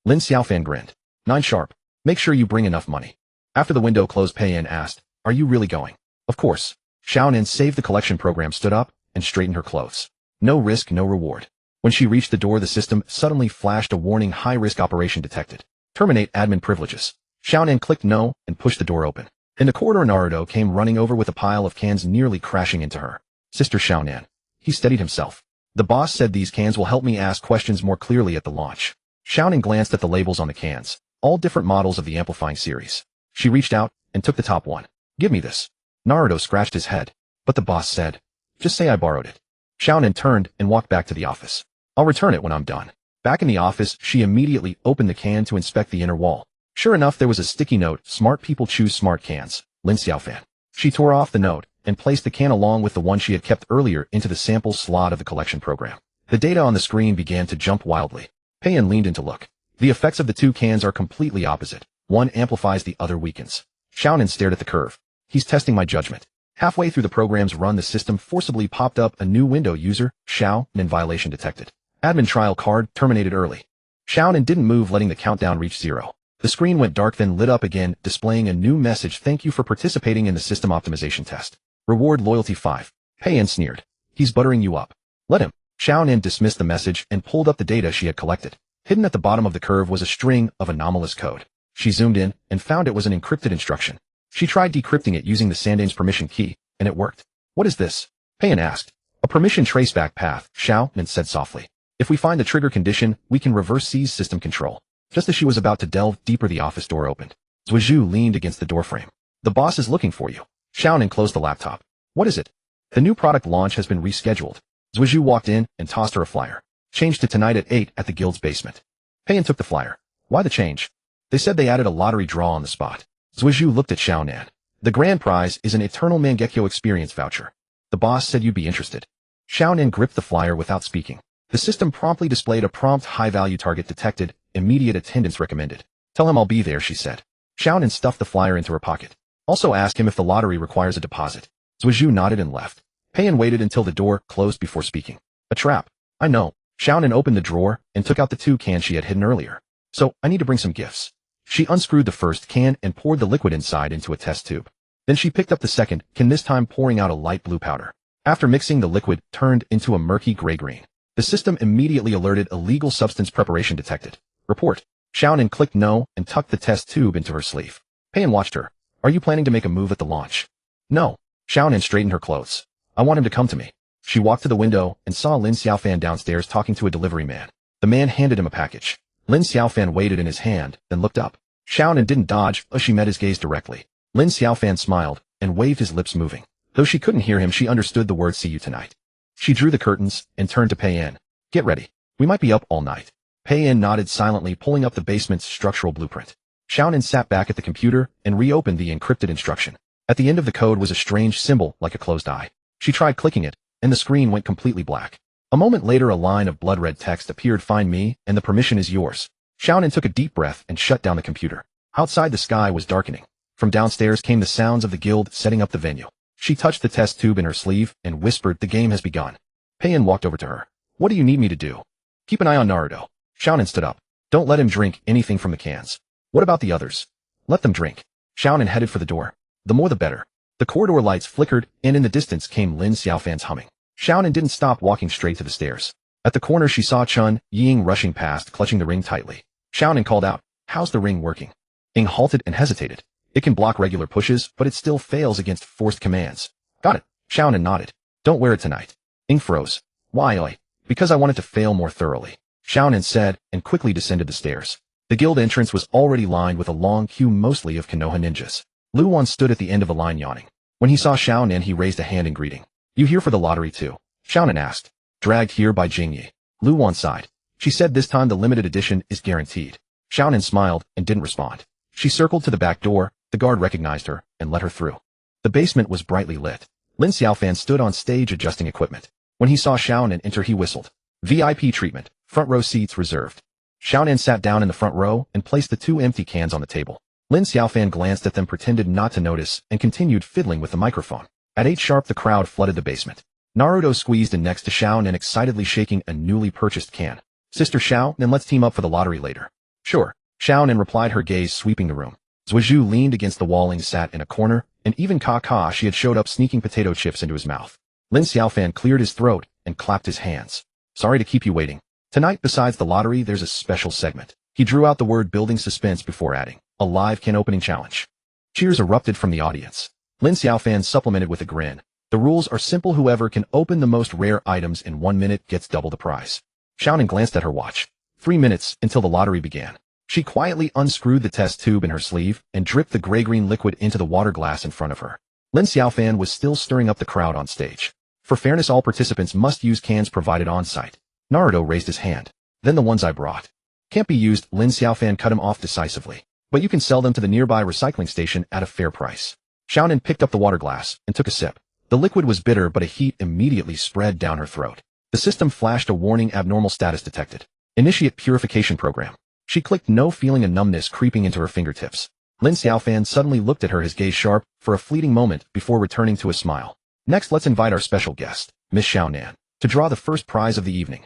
Lin Xiaofan grinned. 9 sharp. Make sure you bring enough money. After the window closed, Pei-en asked, are you really going? Of course. Xiaonan saved the collection program, stood up, and straightened her clothes. No risk, no reward. When she reached the door, the system suddenly flashed a warning: high-risk operation detected. Terminate admin privileges. Xiaonan clicked no and pushed the door open. In the corridor, Naruto came running over with a pile of cans, nearly crashing into her. Sister Xiaonan. He steadied himself. The boss said these cans will help me ask questions more clearly at the launch. Xiaonan glanced at the labels on the cans, all different models of the amplifying series. She reached out and took the top one. Give me this. Naruto scratched his head. But the boss said, just say I borrowed it. Xiaonan turned and walked back to the office. I'll return it when I'm done. Back in the office, she immediately opened the can to inspect the inner wall. Sure enough, there was a sticky note: smart people choose smart cans, Lin Xiaofan. She tore off the note and placed the can along with the one she had kept earlier into the sample slot of the collection program. The data on the screen began to jump wildly. Pei-en leaned in to look. The effects of the two cans are completely opposite. One amplifies, the other weakens. Xiaonan stared at the curve. He's testing my judgment. Halfway through the program's run, the system forcibly popped up a new window: user Xiaonan violation detected. Admin trial card terminated early. Xiaonan didn't move, letting the countdown reach 0. The screen went dark, then lit up again, displaying a new message: thank you for participating in the system optimization test. Reward loyalty 5. Pei-en sneered. He's buttering you up. Let him. Xiaonan dismissed the message and pulled up the data she had collected. Hidden at the bottom of the curve was a string of anomalous code. She zoomed in and found it was an encrypted instruction. She tried decrypting it using the Sandame's permission key, and it worked. What is this? Pei-en asked. A permission traceback path, Xiaonan said softly. If we find the trigger condition, we can reverse seize system control. Just as she was about to delve deeper, the office door opened. Zhuozhu leaned against the doorframe. The boss is looking for you. Xiaonan closed the laptop. What is it? The new product launch has been rescheduled. Zhuozhu walked in and tossed her a flyer. Changed to tonight at 8 at the guild's basement. Pei-en took the flyer. Why the change? They said they added a lottery draw on the spot. Zhuozhu looked at Xiaonan. The grand prize is an Eternal Mangekyo experience voucher. The boss said you'd be interested. Xiao Nin gripped the flyer without speaking. The system promptly displayed a prompt high-value target detected, immediate attendance recommended. Tell him I'll be there, she said. Xiao Nin stuffed the flyer into her pocket. Also ask him if the lottery requires a deposit. Zhuozhu nodded and left. Pei Yan waited until the door closed before speaking. A trap. I know. Xiao Nin opened the drawer and took out the 2 cans she had hidden earlier. So, I need to bring some gifts. She unscrewed the first can and poured the liquid inside into a test tube. Then she picked up the second can, this time pouring out a light blue powder. After mixing, the liquid turned into a murky gray-green. The system immediately alerted illegal substance preparation detected. Report. Xiao Nin clicked no and tucked the test tube into her sleeve. Pei Yan watched her. Are you planning to make a move at the launch? No. Xiao Nin straightened her clothes. I want him to come to me. She walked to the window and saw Lin Xiaofan downstairs talking to a delivery man. The man handed him a package. Lin Xiaofan weighed it in his hand, then looked up. Xiao Nin didn't dodge, as she met his gaze directly. Lin Xiaofan smiled and waved, his lips moving. Though she couldn't hear him, she understood the word "see you tonight." She drew the curtains and turned to Pei Yan. Get ready. We might be up all night. Pei Yan nodded silently, pulling up the basement's structural blueprint. Xiao Nin sat back at the computer and reopened the encrypted instruction. At the end of the code was a strange symbol like a closed eye. She tried clicking it, and the screen went completely black. A moment later, a line of blood-red text appeared. Find me, and the permission is yours. Xiao Nin took a deep breath and shut down the computer. Outside, the sky was darkening. From downstairs came the sounds of the guild setting up the venue. She touched the test tube in her sleeve and whispered, the game has begun. Pei Yan walked over to her. What do you need me to do? Keep an eye on Naruto. Xiao Nin stood up. Don't let him drink anything from the cans. What about the others? Let them drink. Xiao Nin headed for the door. The more the better. The corridor lights flickered, and in the distance came Lin Xiaofan's humming. Xiao Nin didn't stop, walking straight to the stairs. At the corner, she saw Chun Ying rushing past, clutching the ring tightly. Xiao Nin called out, how's the ring working? Ying halted and hesitated. It can block regular pushes, but it still fails against forced commands. Got it. Xiao Nin nodded. Don't wear it tonight. Ying froze. Why, oi? Because I want it to fail more thoroughly. Xiao Nin said, and quickly descended the stairs. The guild entrance was already lined with a long queue, mostly of Konoha ninjas. Lu Wan stood at the end of the line, yawning. When he saw Xiao Nin, he raised a hand in greeting. You here for the lottery too? Xiao Nin asked. Dragged here by Jingyi. Lu Wan sighed. She said this time the limited edition is guaranteed. Xiao Nin smiled and didn't respond. She circled to the back door. The guard recognized her and let her through. The basement was brightly lit. Lin Xiaofan stood on stage adjusting equipment. When he saw Xiao Nin enter, he whistled. VIP treatment. Front row seats reserved. Xiao Nin sat down in the front row and placed the 2 empty cans on the table. Lin Xiaofan glanced at them, pretended not to notice, and continued fiddling with the microphone. At 8 sharp, the crowd flooded the basement. Naruto squeezed in next to Xiao Nin, excitedly shaking a newly purchased can. Sister Xiao Nin, let's team up for the lottery later. Sure. Xiao Nin replied, her gaze sweeping the room. Zhuozhu leaned against the wall and sat in a corner, and even Kaka had showed up, sneaking potato chips into his mouth. Lin Xiaofan cleared his throat and clapped his hands. Sorry to keep you waiting. Tonight, besides the lottery, there's a special segment. He drew out the word, building suspense, before adding, a live can opening challenge. Cheers erupted from the audience. Lin Xiaofan supplemented with a grin. The rules are simple. Whoever can open the most rare items in 1 minute gets double the prize. Xiao Nin glanced at her watch. 3 minutes until the lottery began. She quietly unscrewed the test tube in her sleeve and dripped the gray-green liquid into the water glass in front of her. Lin Xiaofan was still stirring up the crowd on stage. For fairness, all participants must use cans provided on site. Naruto raised his hand. Then the ones I brought. Can't be used. Lin Xiaofan cut him off decisively. But you can sell them to the nearby recycling station at a fair price. Xiao Nin picked up the water glass and took a sip. The liquid was bitter, but a heat immediately spread down her throat. The system flashed a warning, abnormal status detected. Initiate purification program. She clicked no, feeling a numbness creeping into her fingertips. Lin Xiaofan suddenly looked at her, his gaze sharp, for a fleeting moment before returning to a smile. Next, let's invite our special guest, Miss Xiao Nan, to draw the first prize of the evening.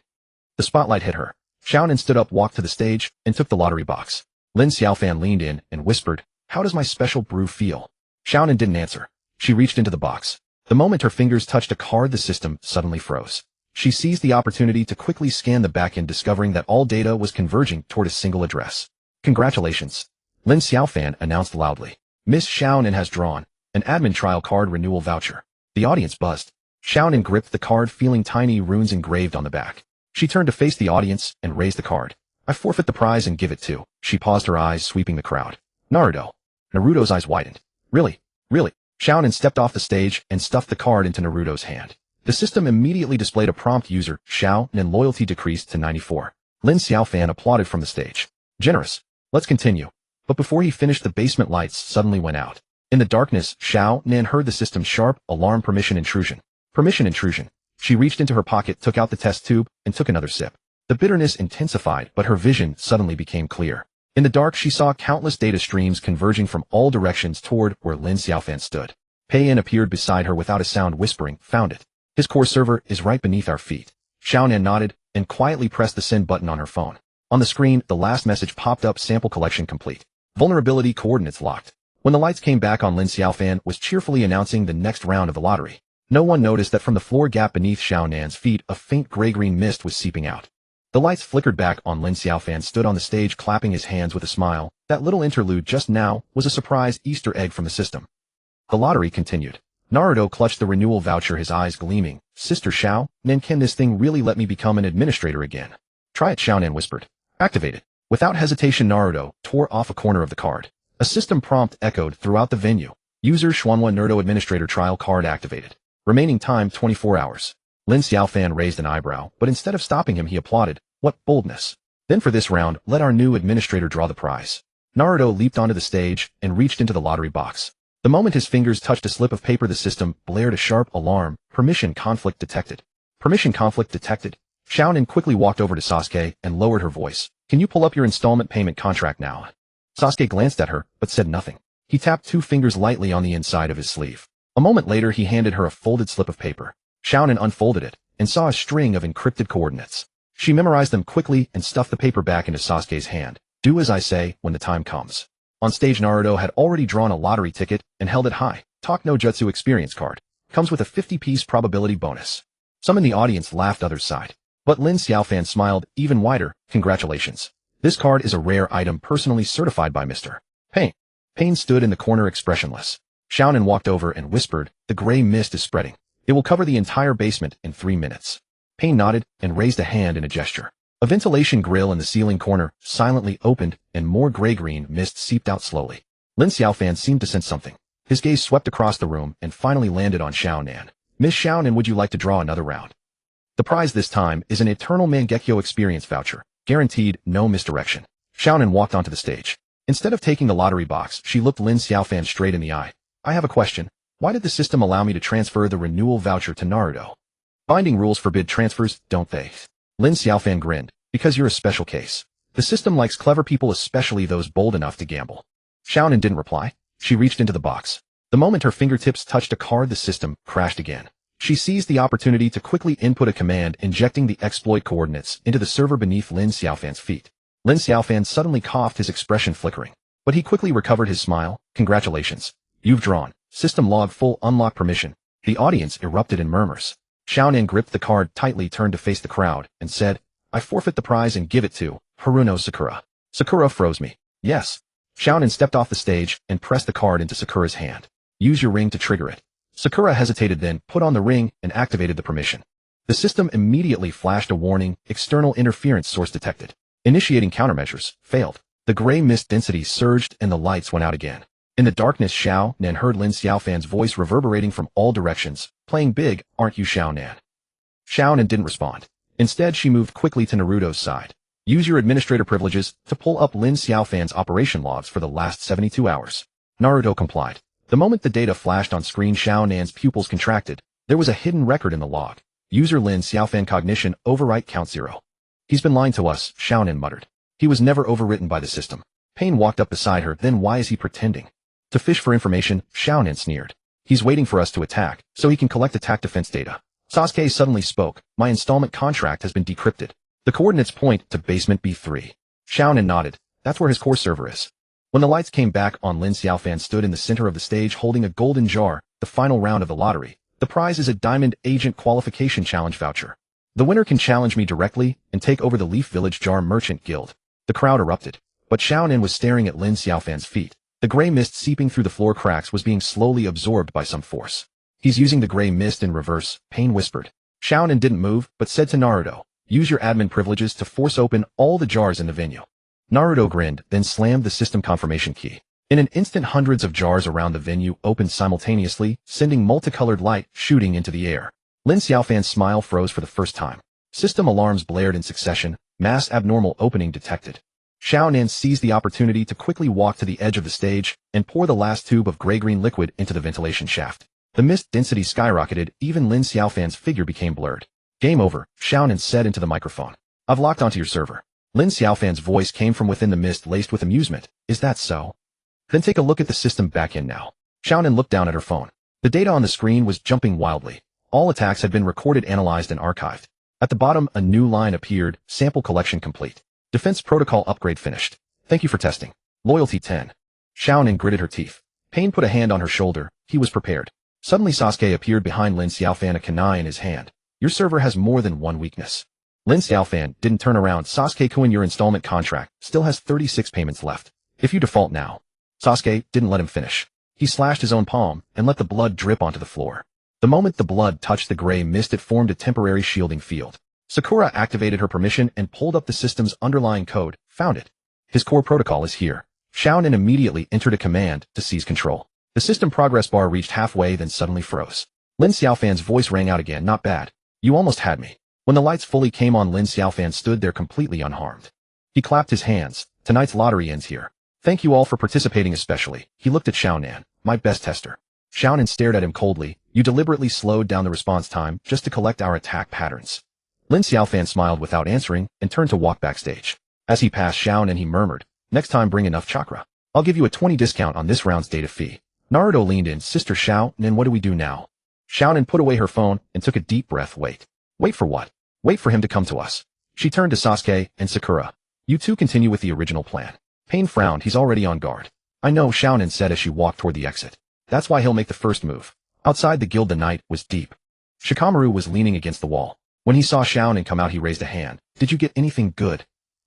The spotlight hit her. Xiao Nan stood up, walked to the stage, and took the lottery box. Lin Xiaofan leaned in and whispered, how does my special brew feel? Xiao Nan didn't answer. She reached into the box. The moment her fingers touched a card, the system suddenly froze. She seized the opportunity to quickly scan the backend, discovering that all data was converging toward a single address. Congratulations. Lin Xiaofan announced loudly. Miss Xiao Nan has drawn an admin trial card renewal voucher. The audience buzzed. Xiao Nan gripped the card, feeling tiny runes engraved on the back. She turned to face the audience and raised the card. I forfeit the prize and give it to. She paused, her eyes sweeping the crowd. Naruto. Naruto's eyes widened. Really? Really? Xiao Nan stepped off the stage and stuffed the card into Naruto's hand. The system immediately displayed a prompt, user Xiao Nan loyalty decreased to 94. Lin Xiaofan applauded from the stage. Generous. Let's continue. But before he finished, the basement lights suddenly went out. In the darkness, Xiao Nan heard the system's sharp alarm, permission intrusion. Permission intrusion. She reached into her pocket, took out the test tube, and took another sip. The bitterness intensified, but her vision suddenly became clear. In the dark, she saw countless data streams converging from all directions toward where Lin Xiaofan stood. Pei-in appeared beside her without a sound, whispering, "Found it. His core server is right beneath our feet." Xiaonan nodded and quietly pressed the send button on her phone. On the screen, the last message popped up: sample collection complete. Vulnerability coordinates locked. When the lights came back on, Lin Xiaofan was cheerfully announcing the next round of the lottery. No one noticed that from the floor gap beneath Xiaonan's feet, a faint gray-green mist was seeping out. The lights flickered back on. Lin Xiaofan stood on the stage clapping his hands with a smile. That little interlude just now was a surprise Easter egg from the system. The lottery continued. Naruto clutched the renewal voucher, his eyes gleaming. "Sister Xiao, Nen, can this thing really let me become an administrator again?" "Try it," Xiaonan whispered. "Activate it." Without hesitation, Naruto tore off a corner of the card. A system prompt echoed throughout the venue. User Xuanhua Naruto Administrator Trial Card activated. Remaining time 24 hours. Lin Xiaofan raised an eyebrow, but instead of stopping him, he applauded. "What boldness. Then for this round, let our new administrator draw the prize." Naruto leaped onto the stage and reached into the lottery box. The moment his fingers touched a slip of paper, the system blared a sharp alarm. "Permission conflict detected." "Permission conflict detected?" Xiaonan quickly walked over to Sasuke and lowered her voice. "Can you pull up your installment payment contract now?" Sasuke glanced at her, but said nothing. He tapped 2 fingers lightly on the inside of his sleeve. A moment later, he handed her a folded slip of paper. Xiaonan unfolded it and saw a string of encrypted coordinates. She memorized them quickly and stuffed the paper back into Sasuke's hand. "Do as I say when the time comes." On stage, Naruto had already drawn a lottery ticket and held it high. "Talk no Jutsu experience card. Comes with a 50-piece probability bonus." Some in the audience laughed, others sighed. But Lin Xiaofan smiled even wider. "Congratulations. This card is a rare item personally certified by Mr. Pain." Pain stood in the corner expressionless. Xiaonan walked over and whispered, "The gray mist is spreading. It will cover the entire basement in 3 minutes." Pain nodded and raised a hand in a gesture. A ventilation grill in the ceiling corner silently opened and more gray-green mist seeped out slowly. Lin Xiaofan seemed to sense something. His gaze swept across the room and finally landed on Xiaonan. "Miss Xiaonan, would you like to draw another round?" The prize this time is an Eternal Mangekyo experience voucher. Guaranteed no misdirection. Xiaonan walked onto the stage. Instead of taking the lottery box, she looked Lin Xiaofan straight in the eye. "I have a question. Why did the system allow me to transfer the renewal voucher to Naruto? Binding rules forbid transfers, don't they?" Lin Xiaofan grinned. "Because you're a special case. The system likes clever people, especially those bold enough to gamble." Xiaonan didn't reply. She reached into the box. The moment her fingertips touched a card, the system crashed again. She seized the opportunity to quickly input a command, injecting the exploit coordinates into the server beneath Lin Xiaofan's feet. Lin Xiaofan suddenly coughed, his expression flickering. But he quickly recovered his smile. "Congratulations. You've drawn. System log full unlock permission." The audience erupted in murmurs. Xiaonan gripped the card tightly, turned to face the crowd, and said, "I forfeit the prize and give it to Haruno Sakura." Sakura froze me. "Yes." Xiaonan stepped off the stage and pressed the card into Sakura's hand. "Use your ring to trigger it." Sakura hesitated, then put on the ring and activated the permission. The system immediately flashed a warning: external interference source detected. Initiating countermeasures. Failed. The gray mist density surged and the lights went out again. In the darkness, Xiaonan heard Lin Xiaofan's voice reverberating from all directions. "Playing big, aren't you, Xiaonan?" Xiaonan didn't respond. Instead, she moved quickly to Naruto's side. "Use your administrator privileges to pull up Lin Xiaofan's operation logs for the last 72 hours. Naruto complied. The moment the data flashed on screen, Xiaonan's pupils contracted. There was a hidden record in the log. User Lin Xiaofan cognition overwrite count 0. "He's been lying to us," Xiaonan muttered. "He was never overwritten by the system." Pain walked up beside her. "Then why is he pretending to fish for information?" Xiaonan sneered. "He's waiting for us to attack, so he can collect attack defense data." Sasuke suddenly spoke. "My installment contract has been decrypted. The coordinates point to basement B3. Xiaonan nodded. "That's where his core server is." When the lights came back on, Lin Xiaofan stood in the center of the stage holding a golden jar. The final round of the lottery. The prize is a Diamond Agent Qualification Challenge voucher. The winner can challenge me directly and take over the Leaf Village Jar Merchant Guild. The crowd erupted. But Xiaonan was staring at Lin Xiaofan's feet. The gray mist seeping through the floor cracks was being slowly absorbed by some force. "He's using the gray mist in reverse," Pain whispered. Xiaonan didn't move, but said to Naruto, "Use your admin privileges to force open all the jars in the venue." Naruto grinned, then slammed the system confirmation key. In an instant, hundreds of jars around the venue opened simultaneously, sending multicolored light shooting into the air. Lin Xiaofan's smile froze for the first time. System alarms blared in succession. Mass abnormal opening detected. Xiaonan seized the opportunity to quickly walk to the edge of the stage and pour the last tube of gray-green liquid into the ventilation shaft. The mist density skyrocketed, even Lin Xiaofan's figure became blurred. Game over, Xiaonan said into the microphone. I've locked onto your server. Lin Xiaofan's voice came from within the mist laced with amusement. Is that so? Then take a look at the system backend now. Xiaonan looked down at her phone. The data on the screen was jumping wildly. All attacks had been recorded, analyzed, and archived. At the bottom, a new line appeared, sample collection complete. Defense protocol upgrade finished. Thank you for testing. Loyalty 10. Xiaonan gritted her teeth. Pain put a hand on her shoulder. He was prepared. Suddenly Sasuke appeared behind Lin Xiaofan, a kunai in his hand. Your server has more than one weakness. Lin Xiaofan didn't turn around. Sasuke-kun, your installment contract still has 36 payments left. If you default now. Sasuke didn't let him finish. He slashed his own palm and let the blood drip onto the floor. The moment the blood touched the gray mist, it formed a temporary shielding field. Sakura activated her permission and pulled up the system's underlying code. Found it. His core protocol is here. Xiaonan immediately entered a command to seize control. The system progress bar reached halfway, then suddenly froze. Lin Xiaofan's voice rang out again. Not bad. You almost had me. When the lights fully came on, Lin Xiaofan stood there completely unharmed. He clapped his hands. Tonight's lottery ends here. Thank you all for participating, especially. He looked at Xiaonan, my best tester. Xiaonan stared at him coldly. You deliberately slowed down the response time just to collect our attack patterns. Lin Xiaofan smiled without answering and turned to walk backstage. As he passed Xiaonan, he murmured, next time bring enough chakra. I'll give you a 20 discount on this round's data fee. Naruto leaned in. Sister Xiaonan, what do we do now? Xiaonan put away her phone and took a deep breath. Wait. Wait for what? Wait for him to come to us. She turned to Sasuke and Sakura. You two continue with the original plan. Pain frowned. He's already on guard. I know, Xiaonan said as she walked toward the exit. That's why he'll make the first move. Outside the guild, the night was deep. Shikamaru was leaning against the wall. When he saw Xiaonan come out, he raised a hand. Did you get anything good?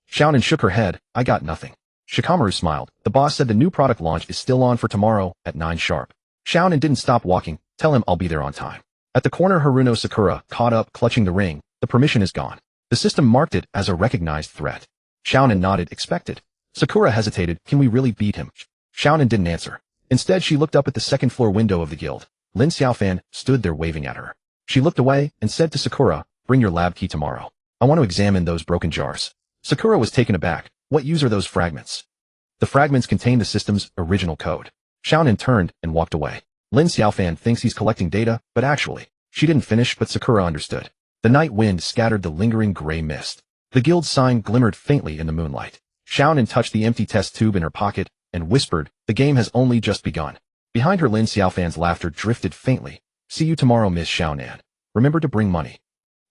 Xiaonan shook her head. I got nothing. Shikamaru smiled. The boss said the new product launch is still on for tomorrow at 9 sharp. Xiaonan didn't stop walking. Tell him I'll be there on time. At the corner, Haruno Sakura caught up, clutching the ring. The permission is gone. The system marked it as a recognized threat. Xiaonan nodded, expected. Sakura hesitated. Can we really beat him? Xiaonan didn't answer. Instead, she looked up at the second-floor window of the guild. Lin Xiaofan stood there waving at her. She looked away and said to Sakura, bring your lab key tomorrow. I want to examine those broken jars. Sakura was taken aback. What use are those fragments? The fragments contain the system's original code. Xiaonan turned and walked away. Lin Xiaofan thinks he's collecting data, but actually, she didn't finish, but Sakura understood. The night wind scattered the lingering gray mist. The guild sign glimmered faintly in the moonlight. Xiaonan touched the empty test tube in her pocket and whispered, the game has only just begun. Behind her, Lin Xiaofan's laughter drifted faintly. See you tomorrow, Miss Xiaonan. Remember to bring money.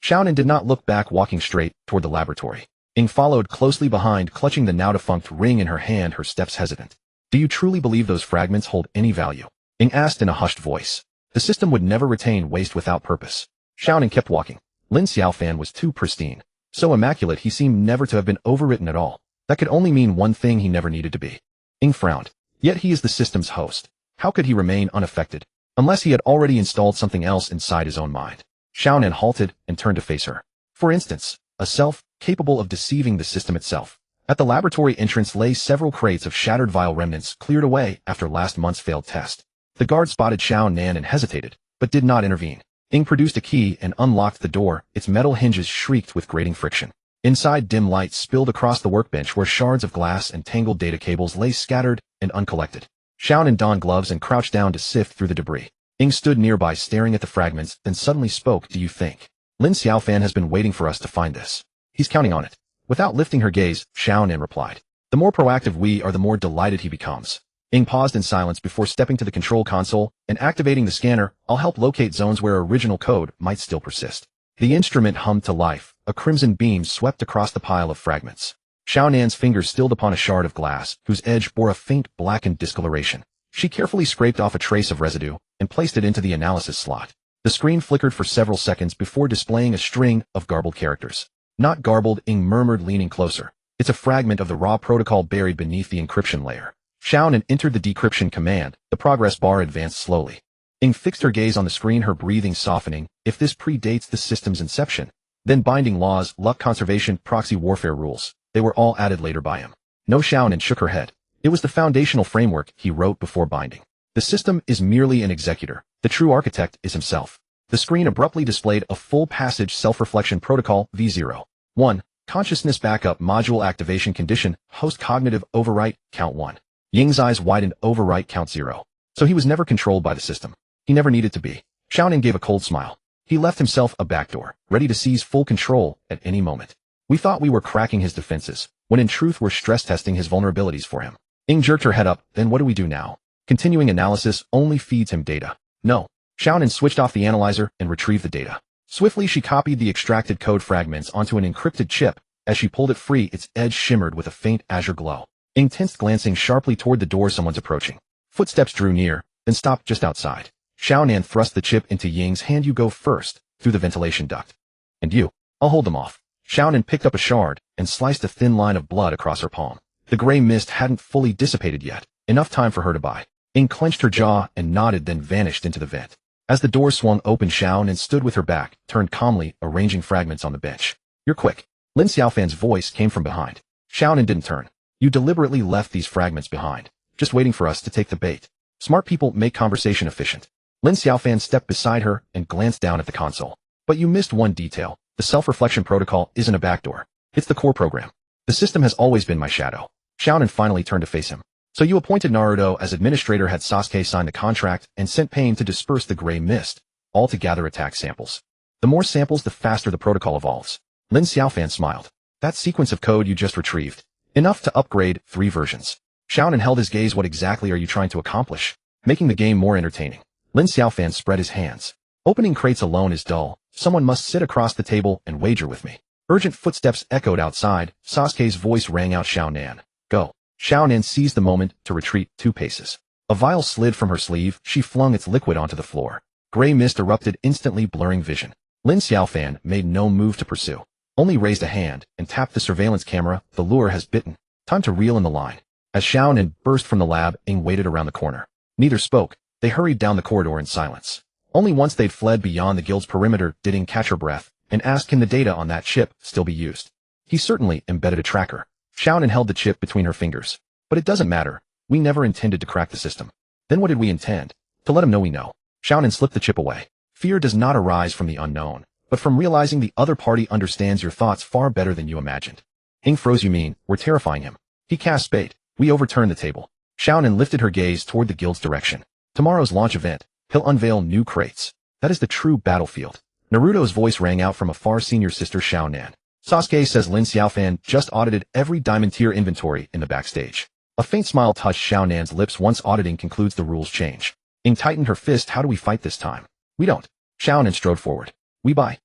Xiaonan did not look back, walking straight toward the laboratory. Ying followed closely behind, clutching the now-defunct ring in her hand, her steps hesitant. Do you truly believe those fragments hold any value? Ying asked in a hushed voice. The system would never retain waste without purpose. Xiaonan kept walking. Lin Xiaofan was too pristine. So immaculate, he seemed never to have been overwritten at all. That could only mean one thing: he never needed to be. Ying frowned. Yet he is the system's host. How could he remain unaffected? Unless he had already installed something else inside his own mind. Xiaonan halted and turned to face her. For instance, a self capable of deceiving the system itself. At the laboratory entrance lay several crates of shattered vial remnants cleared away after last month's failed test. The guard spotted Xiaonan and hesitated, but did not intervene. Ying produced a key and unlocked the door. Its metal hinges shrieked with grating friction. Inside, dim light spilled across the workbench where shards of glass and tangled data cables lay scattered and uncollected. Xiaonan donned gloves and crouched down to sift through the debris. Ying stood nearby staring at the fragments, then suddenly spoke. Do you think Lin Xiaofan has been waiting for us to find this? He's counting on it. Without lifting her gaze, Xiaonan replied. The more proactive we are, the more delighted he becomes. Ying paused in silence before stepping to the control console and activating the scanner. I'll help locate zones where original code might still persist. The instrument hummed to life. A crimson beam swept across the pile of fragments. Xiaonan's fingers stilled upon a shard of glass, whose edge bore a faint blackened discoloration. She carefully scraped off a trace of residue and placed it into the analysis slot. The screen flickered for several seconds before displaying a string of garbled characters. Not garbled, Ying murmured, leaning closer. It's a fragment of the raw protocol buried beneath the encryption layer. Xiaonan entered the decryption command. The progress bar advanced slowly. Ying fixed her gaze on the screen, her breathing softening. If this predates the system's inception, then binding laws, luck conservation, proxy warfare rules, they were all added later by him. No, Xiaonan shook her head. It was the foundational framework he wrote before binding. The system is merely an executor. The true architect is himself. The screen abruptly displayed a full passage self-reflection protocol V0. 1. Consciousness backup module activation condition, host cognitive overwrite, count 1. Ying's eyes widened, overwrite count 0. So he was never controlled by the system. He never needed to be. Xiaonan gave a cold smile. He left himself a backdoor, ready to seize full control at any moment. We thought we were cracking his defenses, when in truth we're stress testing his vulnerabilities for him. Ying jerked her head up. Then what do we do now? Continuing analysis only feeds him data. No. Xiaonan switched off the analyzer and retrieved the data. Swiftly she copied the extracted code fragments onto an encrypted chip. As she pulled it free, its edge shimmered with a faint azure glow. Ying tensed, glancing sharply toward the door. Someone's approaching. Footsteps drew near, then stopped just outside. Xiaonan thrust the chip into Ying's hand. You go first, through the ventilation duct. And you. I'll hold them off. Xiaonan picked up a shard and sliced a thin line of blood across her palm. The gray mist hadn't fully dissipated yet, enough time for her to buy. Ying clenched her jaw and nodded, then vanished into the vent. As the door swung open, Xiaonan stood with her back, turned calmly, arranging fragments on the bench. You're quick. Lin Xiaofan's voice came from behind. Xiaonan didn't turn. You deliberately left these fragments behind, just waiting for us to take the bait. Smart people make conversation efficient. Lin Xiaofan stepped beside her and glanced down at the console. But you missed one detail. The self-reflection protocol isn't a backdoor. It's the core program. The system has always been my shadow. Xiaonan finally turned to face him. So you appointed Naruto as administrator, had Sasuke sign the contract, and sent Pain to disperse the gray mist, all to gather attack samples. The more samples, the faster the protocol evolves. Lin Xiaofan smiled. That sequence of code you just retrieved. Enough to upgrade 3 versions. Xiaonan held his gaze. What exactly are you trying to accomplish? Making the game more entertaining. Lin Xiaofan spread his hands. Opening crates alone is dull. Someone must sit across the table and wager with me. Urgent footsteps echoed outside. Sasuke's voice rang out. Xiaonan, go. Xiaonan seized the moment to retreat 2 paces. A vial slid from her sleeve. She flung its liquid onto the floor. Gray mist erupted, instantly blurring vision. Lin Xiaofan made no move to pursue, only raised a hand and tapped the surveillance camera. The lure has bitten. Time to reel in the line. As Xiaonan burst from the lab, Ying waited around the corner. Neither spoke. They hurried down the corridor in silence. Only once they'd fled beyond the guild's perimeter did Ying catch her breath and asked, can the data on that chip still be used? He certainly embedded a tracker. Xiaonan held the chip between her fingers. But it doesn't matter. We never intended to crack the system. Then what did we intend? To let him know we know. Xiaonan slipped the chip away. Fear does not arise from the unknown, but from realizing the other party understands your thoughts far better than you imagined. Ying froze. You mean, we're terrifying him? He cast bait. We overturned the table. Xiaonan lifted her gaze toward the guild's direction. Tomorrow's launch event. He'll unveil new crates. That is the true battlefield. Naruto's voice rang out from afar. Senior sister Xiaonan. Sasuke says Lin Xiaofan just audited every diamond tier inventory in the backstage. A faint smile touched Xiaonan's lips. Once auditing concludes, the rules change. Ying tightened her fist. How do we fight this time? We don't. Xiaonan strode forward. We buy.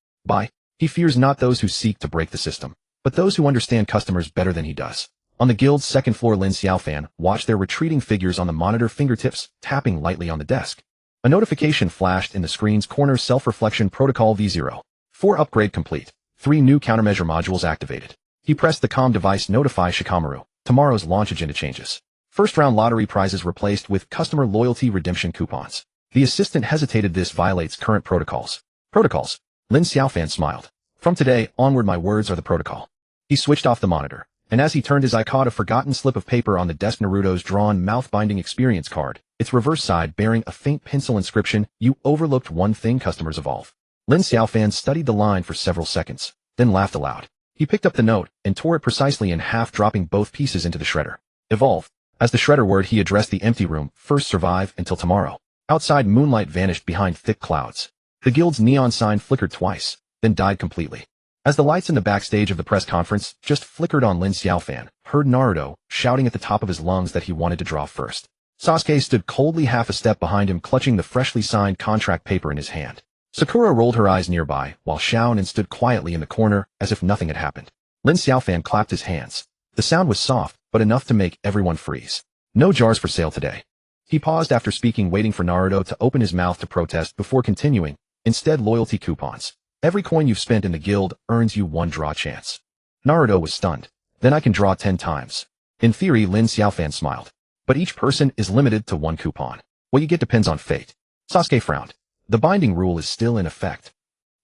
He fears not those who seek to break the system, but those who understand customers better than he does. On the guild's second floor, Lin Xiaofan watched their retreating figures on the monitor, fingertips tapping lightly on the desk. A notification flashed in the screen's corner. Self-reflection protocol V0. 4 upgrade complete. 3 new countermeasure modules activated. He pressed the comm device. Notify Shikamaru. Tomorrow's launch agenda changes. First round lottery prizes replaced with customer loyalty redemption coupons. The assistant hesitated. This violates current protocols. Protocols? Lin Xiaofan smiled. From today onward, my words are the protocol. He switched off the monitor, and as he turned his eye caught a forgotten slip of paper on the desk. Naruto's drawn mouth-binding experience card, its reverse side bearing a faint pencil inscription. You overlooked one thing, customers evolve. Lin Xiaofan studied the line for several seconds, then laughed aloud. He picked up the note and tore it precisely in half, dropping both pieces into the shredder. Evolve. As the shredder word, he addressed the empty room. First survive until tomorrow. Outside, moonlight vanished behind thick clouds. The guild's neon sign flickered twice, then died completely. As the lights in the backstage of the press conference just flickered on, Lin Xiaofan heard Naruto shouting at the top of his lungs that he wanted to draw first. Sasuke stood coldly half a step behind him, clutching the freshly signed contract paper in his hand. Sakura rolled her eyes nearby, while Xiaonan stood quietly in the corner as if nothing had happened. Lin Xiaofan clapped his hands. The sound was soft, but enough to make everyone freeze. No jars for sale today. He paused after speaking, waiting for Naruto to open his mouth to protest before continuing. Instead, loyalty coupons. Every coin you've spent in the guild earns you 1 draw chance. Naruto was stunned. Then I can draw 10 times. In theory, Lin Xiaofan smiled. But each person is limited to 1 coupon. What you get depends on fate. Sasuke frowned. The binding rule is still in effect.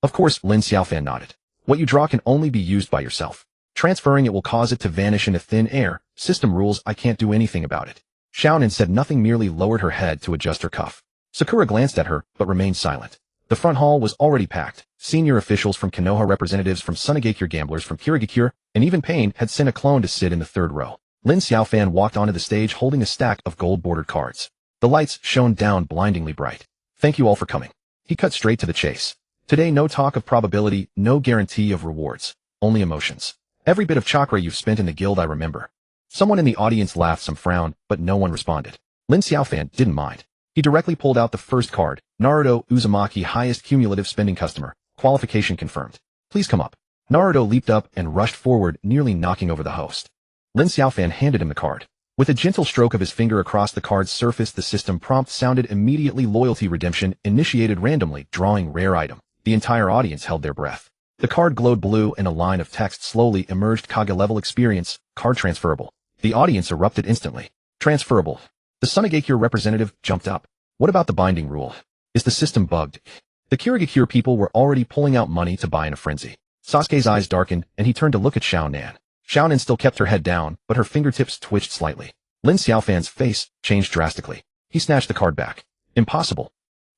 Of course, Lin Xiaofan nodded. What you draw can only be used by yourself. Transferring it will cause it to vanish into thin air. System rules, I can't do anything about it. Xiaonan said nothing, merely lowered her head to adjust her cuff. Sakura glanced at her, but remained silent. The front hall was already packed. Senior officials from Konoha, representatives from Sunagakure, gamblers from Kirigakure, and even Pain had sent a clone to sit in the 3rd row. Lin Xiaofan walked onto the stage holding a stack of gold-bordered cards. The lights shone down blindingly bright. Thank you all for coming. He cut straight to the chase. Today no talk of probability, no guarantee of rewards. Only emotions. Every bit of chakra you've spent in the guild I remember. Someone in the audience laughed, some frowned, but no one responded. Lin Xiaofan didn't mind. He directly pulled out the first card. Naruto Uzumaki, highest cumulative spending customer. Qualification confirmed. Please come up. Naruto leaped up and rushed forward, nearly knocking over the host. Lin Xiaofan handed him the card. With a gentle stroke of his finger across the card's surface, the system prompt sounded immediately. Loyalty redemption initiated randomly, drawing rare item. The entire audience held their breath. The card glowed blue and a line of text slowly emerged. Kage level experience, card transferable. The audience erupted instantly. Transferable. The Sunagakure representative jumped up. What about the binding rule? Is the system bugged? The Kirigakure people were already pulling out money to buy in a frenzy. Sasuke's eyes darkened and he turned to look at Xiaonan. Xiaonan still kept her head down, but her fingertips twitched slightly. Lin Xiaofan's face changed drastically. He snatched the card back. Impossible.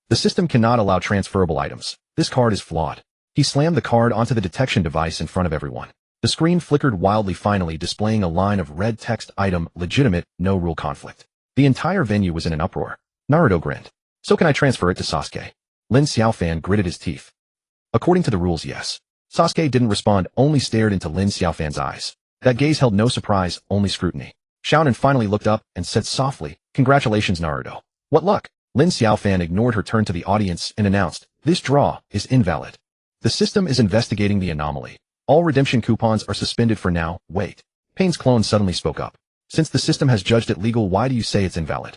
The system cannot allow transferable items. This card is flawed. He slammed the card onto the detection device in front of everyone. The screen flickered wildly, finally displaying a line of red text: item, legitimate, no rule conflict. The entire venue was in an uproar. Naruto grinned. So can I transfer it to Sasuke? Lin Xiaofan gritted his teeth. According to the rules, yes. Sasuke didn't respond, only stared into Lin Xiaofan's eyes. That gaze held no surprise, only scrutiny. Xiaonan finally looked up and said softly, "Congratulations, Naruto. What luck?" Lin Xiaofan ignored her turn to the audience and announced, "This draw is invalid. The system is investigating the anomaly. All redemption coupons are suspended for now." Wait. Pain's clone suddenly spoke up. "Since the system has judged it legal, why do you say it's invalid?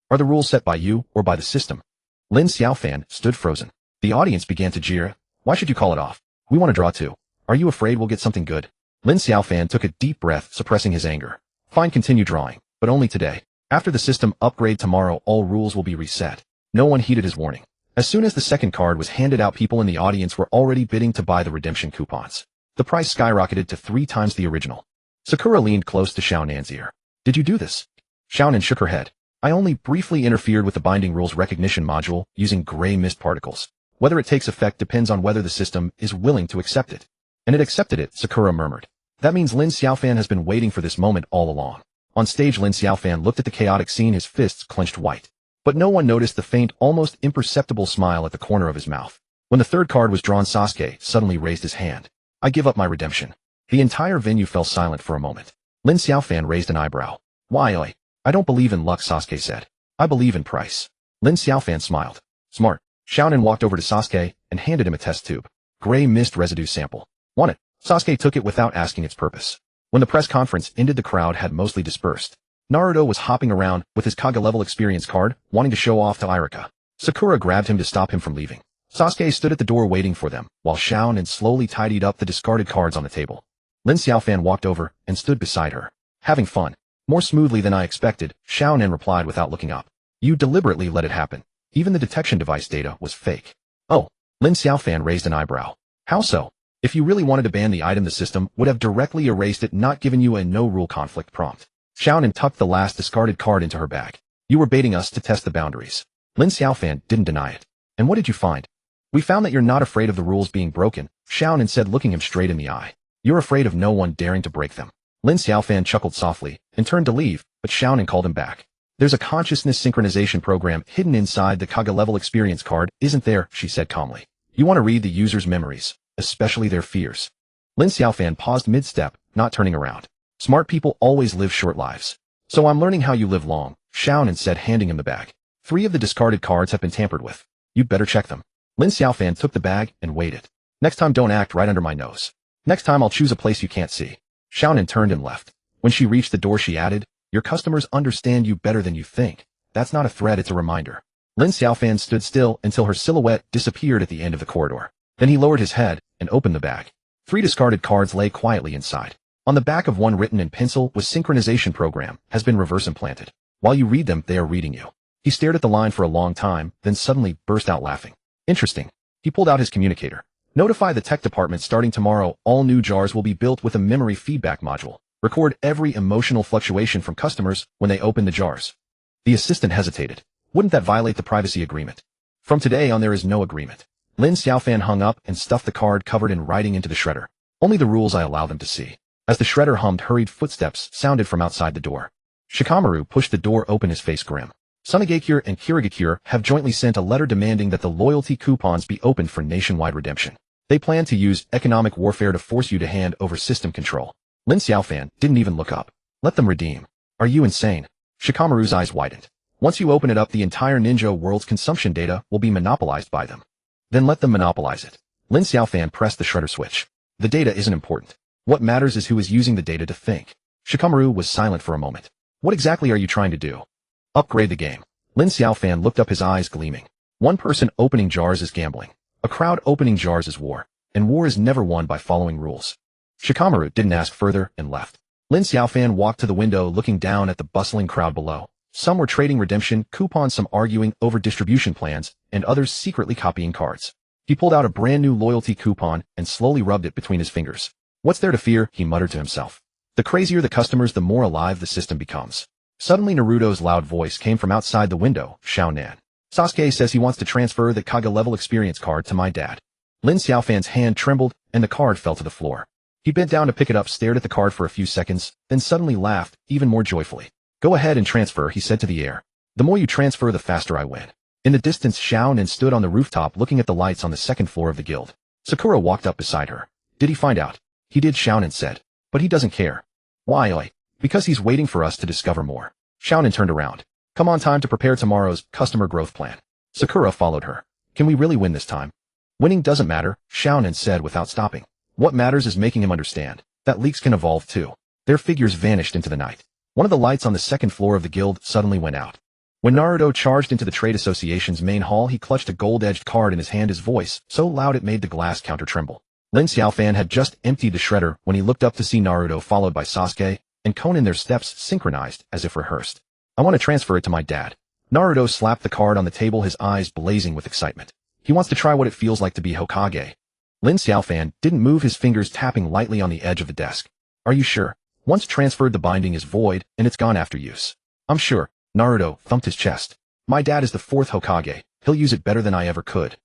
Are the rules set by you or by the system?" Lin Xiaofan stood frozen. The audience began to jeer. "Why should you call it off? We want to draw too. Are you afraid we'll get something good?" Lin Xiaofan took a deep breath, suppressing his anger. "Fine, continue drawing, but only today. After the system upgrade tomorrow, all rules will be reset." No one heeded his warning. As soon as the second card was handed out, people in the audience were already bidding to buy the redemption coupons. The price skyrocketed to 3 times the original. Sakura leaned close to Xiaonan's ear. "Did you do this?" Xiaonan shook her head. "I only briefly interfered with the binding rules recognition module using gray mist particles. Whether it takes effect depends on whether the system is willing to accept it." "And it accepted it," Sakura murmured. "That means Lin Xiaofan has been waiting for this moment all along." On stage, Lin Xiaofan looked at the chaotic scene, his fists clenched white. But no one noticed the faint, almost imperceptible smile at the corner of his mouth. When the third card was drawn, Sasuke suddenly raised his hand. "I give up my redemption." The entire venue fell silent for a moment. Lin Xiaofan raised an eyebrow. "Why? I don't believe in luck," Sasuke said. "I believe in price." Lin Xiaofan smiled. "Smart." Xiaonan walked over to Sasuke and handed him a test tube. Gray mist residue sample. "Want it?" Sasuke took it without asking its purpose. When the press conference ended, the crowd had mostly dispersed. Naruto was hopping around with his Kage level experience card, wanting to show off to Irika. Sakura grabbed him to stop him from leaving. Sasuke stood at the door waiting for them, while Xiaonan slowly tidied up the discarded cards on the table. Lin Xiaofan walked over and stood beside her. "Having fun." "More smoothly than I expected," Xiaonan replied without looking up. "You deliberately let it happen. Even the detection device data was fake." "Oh." Lin Xiaofan raised an eyebrow. "How so?" "If you really wanted to ban the item, the system would have directly erased it, not given you a no-rule conflict prompt." Xiaonan tucked the last discarded card into her bag. "You were baiting us to test the boundaries." Lin Xiaofan didn't deny it. "And what did you find?" "We found that you're not afraid of the rules being broken," Xiaonan said, looking him straight in the eye. "You're afraid of no one daring to break them." Lin Xiaofan chuckled softly and turned to leave, but Xiaonan called him back. "There's a consciousness synchronization program hidden inside the Kage level experience card, isn't there?" she said calmly. "You want to read the user's memories, especially their fears." Lin Xiaofan paused mid-step, not turning around. "Smart people always live short lives. So I'm learning how you live long," Xiaonan said, handing him the bag. 3 of the discarded cards have been tampered with. You'd better check them." Lin Xiaofan took the bag and waited. "Next time don't act right under my nose. Next time I'll choose a place you can't see." Xiaonan turned and left. When she reached the door, she added, "Your customers understand you better than you think. That's not a threat, it's a reminder." Lin Xiaofan stood still until her silhouette disappeared at the end of the corridor. Then he lowered his head and opened the bag. 3 discarded cards lay quietly inside. On the back of one, written in pencil, was "Synchronization program has been reverse implanted. While you read them, they are reading you." He stared at the line for a long time, then suddenly burst out laughing. "Interesting." He pulled out his communicator. "Notify the tech department starting tomorrow, all new jars will be built with a memory feedback module. Record every emotional fluctuation from customers when they open the jars." The assistant hesitated. "Wouldn't that violate the privacy agreement?" "From today on there is no agreement." Lin Xiaofan hung up and stuffed the card covered in writing into the shredder. "Only the rules I allow them to see." As the shredder hummed, hurried footsteps sounded from outside the door. Shikamaru pushed the door open, his face grim. Sunagakure and Kirigakure have jointly sent a letter demanding that the loyalty coupons be opened for nationwide redemption. They plan to use economic warfare to force you to hand over system control. Lin Xiaofan didn't even look up. Let them redeem. Are you insane? Shikamaru's eyes widened. Once you open it up, the entire ninja world's consumption data will be monopolized by them. Then let them monopolize it. Lin Xiaofan pressed the shredder switch. The data isn't important. What matters is who is using the data to think. Shikamaru was silent for a moment. What exactly are you trying to do? Upgrade the game. Lin Xiaofan looked up, his eyes gleaming. One person opening jars is gambling. A crowd opening jars is war. And war is never won by following rules. Shikamaru didn't ask further and left. Lin Xiaofan walked to the window, looking down at the bustling crowd below. Some were trading redemption coupons, some arguing over distribution plans, and others secretly copying cards. He pulled out a brand new loyalty coupon and slowly rubbed it between his fingers. What's there to fear, he muttered to himself. The crazier the customers, the more alive the system becomes. Suddenly Naruto's loud voice came from outside the window. Xiaonan. Sasuke says he wants to transfer the Kage level experience card to my dad. Lin Xiaofan's hand trembled and the card fell to the floor. He bent down to pick it up, stared at the card for a few seconds, then suddenly laughed, even more joyfully. Go ahead and transfer, he said to the air. The more you transfer, the faster I win. In the distance, Xiaonan stood on the rooftop looking at the lights on the second floor of the guild. Sakura walked up beside her. Did he find out? He did, Xiaonan said. But he doesn't care. Why? Because he's waiting for us to discover more. Xiaonan turned around. Come on, time to prepare tomorrow's customer growth plan. Sakura followed her. Can we really win this time? Winning doesn't matter, Xiaonan said without stopping. What matters is making him understand that leaks can evolve too. Their figures vanished into the night. One of the lights on the second floor of the guild suddenly went out. When Naruto charged into the trade association's main hall, he clutched a gold-edged card in his hand, his voice so loud it made the glass counter tremble. Lin Xiaofan had just emptied the shredder when he looked up to see Naruto followed by Sasuke and Konan, their steps synchronized as if rehearsed. I want to transfer it to my dad. Naruto slapped the card on the table, his eyes blazing with excitement. He wants to try what it feels like to be Hokage. Lin Xiaofan didn't move, his fingers tapping lightly on the edge of the desk. Are you sure? Once transferred, the binding is void and it's gone after use. I'm sure. Naruto thumped his chest. My dad is the fourth Hokage. He'll use it better than I ever could.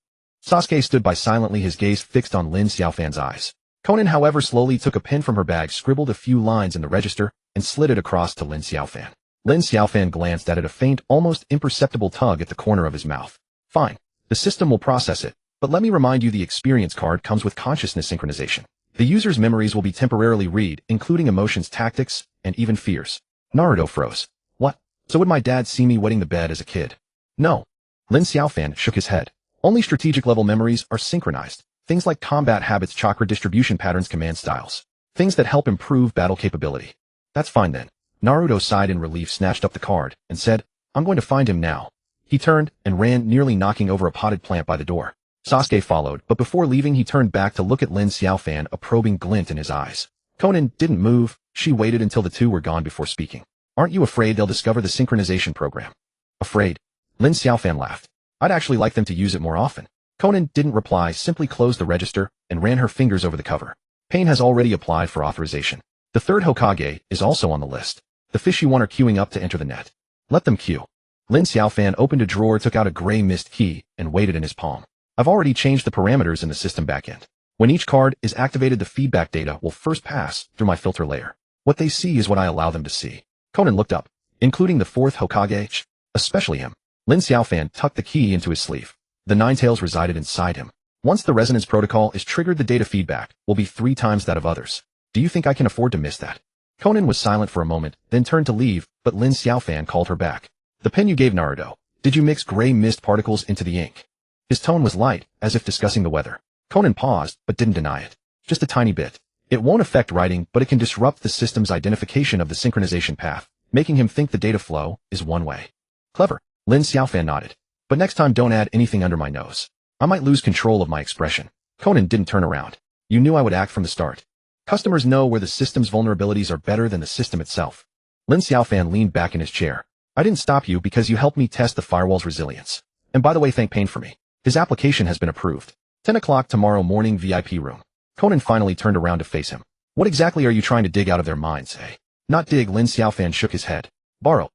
Sasuke stood by silently, his gaze fixed on Lin Xiaofan's eyes. Konan, however, slowly took a pen from her bag, scribbled a few lines in the register, and slid it across to Lin Xiaofan. Lin Xiaofan glanced at it, a faint, almost imperceptible tug at the corner of his mouth. Fine. The system will process it, but let me remind you, the experience card comes with consciousness synchronization. The user's memories will be temporarily read, including emotions, tactics, and even fears. Naruto froze. What? So would my dad see me wetting the bed as a kid? No. Lin Xiaofan shook his head. Only strategic level memories are synchronized. Things like combat habits, chakra distribution patterns, command styles. Things that help improve battle capability. That's fine then. Naruto sighed in relief, snatched up the card, and said, I'm going to find him now. He turned and ran, nearly knocking over a potted plant by the door. Sasuke followed, but before leaving he turned back to look at Lin Xiaofan, a probing glint in his eyes. Konan didn't move. She waited until the two were gone before speaking. Aren't you afraid they'll discover the synchronization program? Afraid? Lin Xiaofan laughed. I'd actually like them to use it more often. Konan didn't reply, simply closed the register and ran her fingers over the cover. Pain has already applied for authorization. The third Hokage is also on the list. The fishy one are queuing up to enter the net. Let them queue. Lin Xiaofan opened a drawer, took out a gray mist key, and weighed it in his palm. I've already changed the parameters in the system backend. When each card is activated, the feedback data will first pass through my filter layer. What they see is what I allow them to see. Konan looked up. Including the fourth Hokage? Especially him. Lin Xiaofan tucked the key into his sleeve. The Nine Tails resided inside him. Once the resonance protocol is triggered, the data feedback will be 3 times that of others. Do you think I can afford to miss that? Konan was silent for a moment, then turned to leave, but Lin Xiaofan called her back. The pen you gave Naruto. Did you mix gray mist particles into the ink? His tone was light, as if discussing the weather. Konan paused, but didn't deny it. Just a tiny bit. It won't affect writing, but it can disrupt the system's identification of the synchronization path, making him think the data flow is one way. Clever. Lin Xiaofan nodded. But next time don't add anything under my nose. I might lose control of my expression. Konan didn't turn around. You knew I would act from the start. Customers know where the system's vulnerabilities are better than the system itself. Lin Xiaofan leaned back in his chair. I didn't stop you because you helped me test the firewall's resilience. And by the way, thank Pain for me. His application has been approved. 10 o'clock tomorrow morning, VIP room. Konan finally turned around to face him. What exactly are you trying to dig out of their minds, eh? Not dig, Lin Xiaofan shook his head. Borrow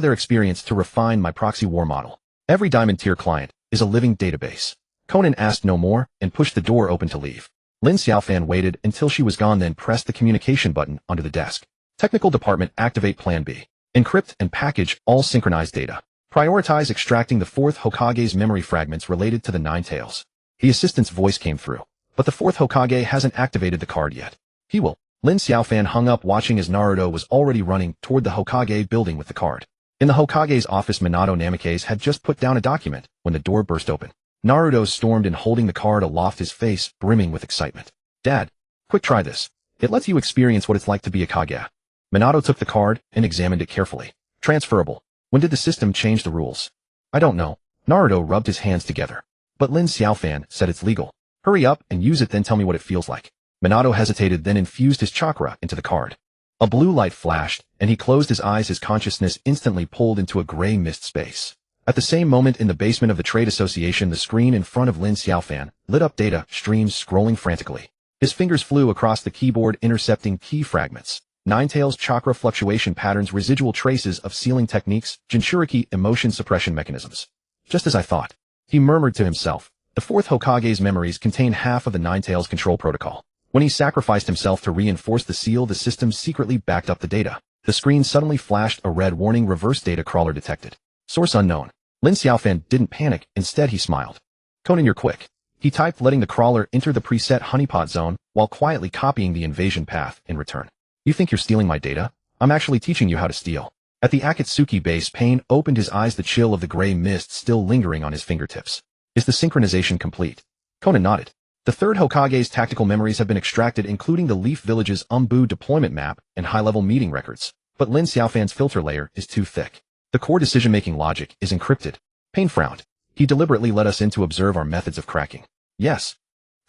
their experience to refine my proxy war model. Every diamond tier client is a living database. Konan asked no more and pushed the door open to leave. Lin Xiaofan waited until she was gone, then pressed the communication button under the desk. Technical department, activate plan B. Encrypt and package all synchronized data. Prioritize extracting the 4th Hokage's memory fragments related to the Nine Tails. The assistant's voice came through. But the 4th Hokage hasn't activated the card yet. He will. Lin Xiaofan hung up watching as Naruto was already running toward the Hokage building with the card. In the Hokage's office, Minato Namikaze had just put down a document when the door burst open. Naruto stormed in holding the card aloft, his face brimming with excitement. Dad, quick, try this. It lets you experience what it's like to be a Kage. Minato took the card and examined it carefully. Transferable. When did the system change the rules? I don't know. Naruto rubbed his hands together. But Lin Xiaofan said it's legal. Hurry up and use it, then tell me what it feels like. Minato hesitated, then infused his chakra into the card. A blue light flashed, and he closed his eyes. His consciousness instantly pulled into a gray mist space. At the same moment, in the basement of the Trade Association, the screen in front of Lin Xiaofan lit up, data streams scrolling frantically. His fingers flew across the keyboard, intercepting key fragments. Ninetales chakra fluctuation patterns, residual traces of sealing techniques, Jinchuriki emotion suppression mechanisms. Just as I thought. He murmured to himself. The 4th Hokage's memories contain half of the Ninetales control protocol. When he sacrificed himself to reinforce the seal, the system secretly backed up the data. The screen suddenly flashed a red warning: reverse data crawler detected. Source unknown. Lin Xiaofan didn't panic. Instead, he smiled. Conan, you're quick. He typed, letting the crawler enter the preset honeypot zone while quietly copying the invasion path in return. You think you're stealing my data? I'm actually teaching you how to steal. At the Akatsuki base, Pain opened his eyes, the chill of the gray mist still lingering on his fingertips. Is the synchronization complete? Conan nodded. The 3rd Hokage's tactical memories have been extracted, including the Leaf Village's Umbu deployment map and high-level meeting records. But Lin Xiaofan's filter layer is too thick. The core decision-making logic is encrypted. Pain frowned. He deliberately let us in to observe our methods of cracking. Yes.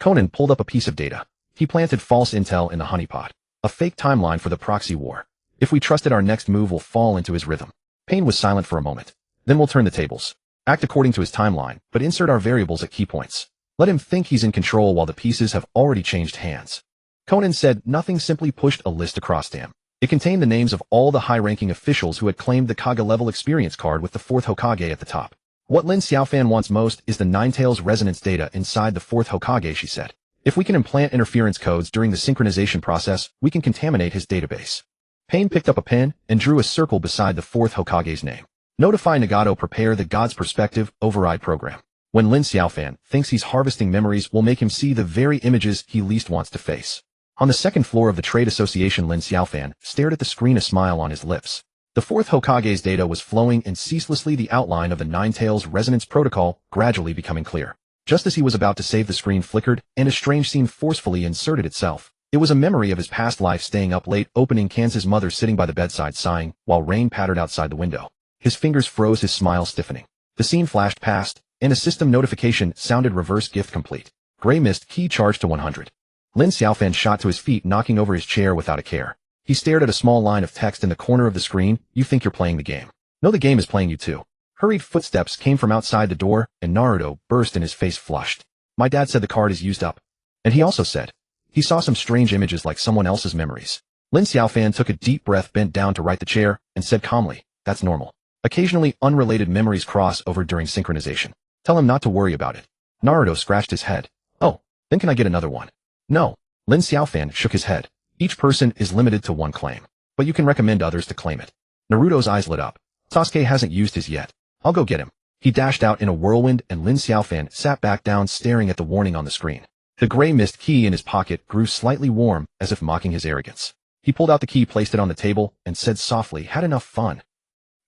Conan pulled up a piece of data. He planted false intel in the honeypot. A fake timeline for the proxy war. If we trusted, our next move will fall into his rhythm. Pain was silent for a moment. Then we'll turn the tables. Act according to his timeline, but insert our variables at key points. Let him think he's in control while the pieces have already changed hands. Conan said nothing, simply pushed a list across to him. It contained the names of all the high-ranking officials who had claimed the Kage-level experience card, with the 4th Hokage at the top. What Lin Xiaofan wants most is the Ninetales resonance data inside the 4th Hokage, she said. If we can implant interference codes during the synchronization process, we can contaminate his database. Pain picked up a pen and drew a circle beside the 4th Hokage's name. Notify Nagato, prepare the God's Perspective override program. When Lin Xiaofan thinks he's harvesting memories, we'll make him see the very images he least wants to face. On the 2nd floor of the Trade Association, Lin Xiaofan stared at the screen, a smile on his lips. The 4th Hokage's data was flowing in ceaselessly, the outline of the Ninetales resonance protocol gradually becoming clear. Just as he was about to save, the screen flickered, and a strange scene forcefully inserted itself. It was a memory of his past life, staying up late, opening cans, his mother sitting by the bedside sighing, while rain pattered outside the window. His fingers froze, his smile stiffening. The scene flashed past, and a system notification sounded: reverse gift complete. Gray mist key charged to 100. Lin Xiaofan shot to his feet, knocking over his chair without a care. He stared at a small line of text in the corner of the screen. You think you're playing the game? No, the game is playing you too. Hurried footsteps came from outside the door, and Naruto burst in, his face flushed. My dad said the card is used up. And he also said he saw some strange images, like someone else's memories. Lin Xiaofan took a deep breath, bent down to right the chair, and said calmly, that's normal. Occasionally, unrelated memories cross over during synchronization. Tell him not to worry about it. Naruto scratched his head. Oh, then can I get another one? No. Lin Xiaofan shook his head. Each person is limited to one claim, but you can recommend others to claim it. Naruto's eyes lit up. Sasuke hasn't used his yet. I'll go get him. He dashed out in a whirlwind, and Lin Xiaofan sat back down, staring at the warning on the screen. The gray mist key in his pocket grew slightly warm, as if mocking his arrogance. He pulled out the key, placed it on the table, and said softly, had enough fun.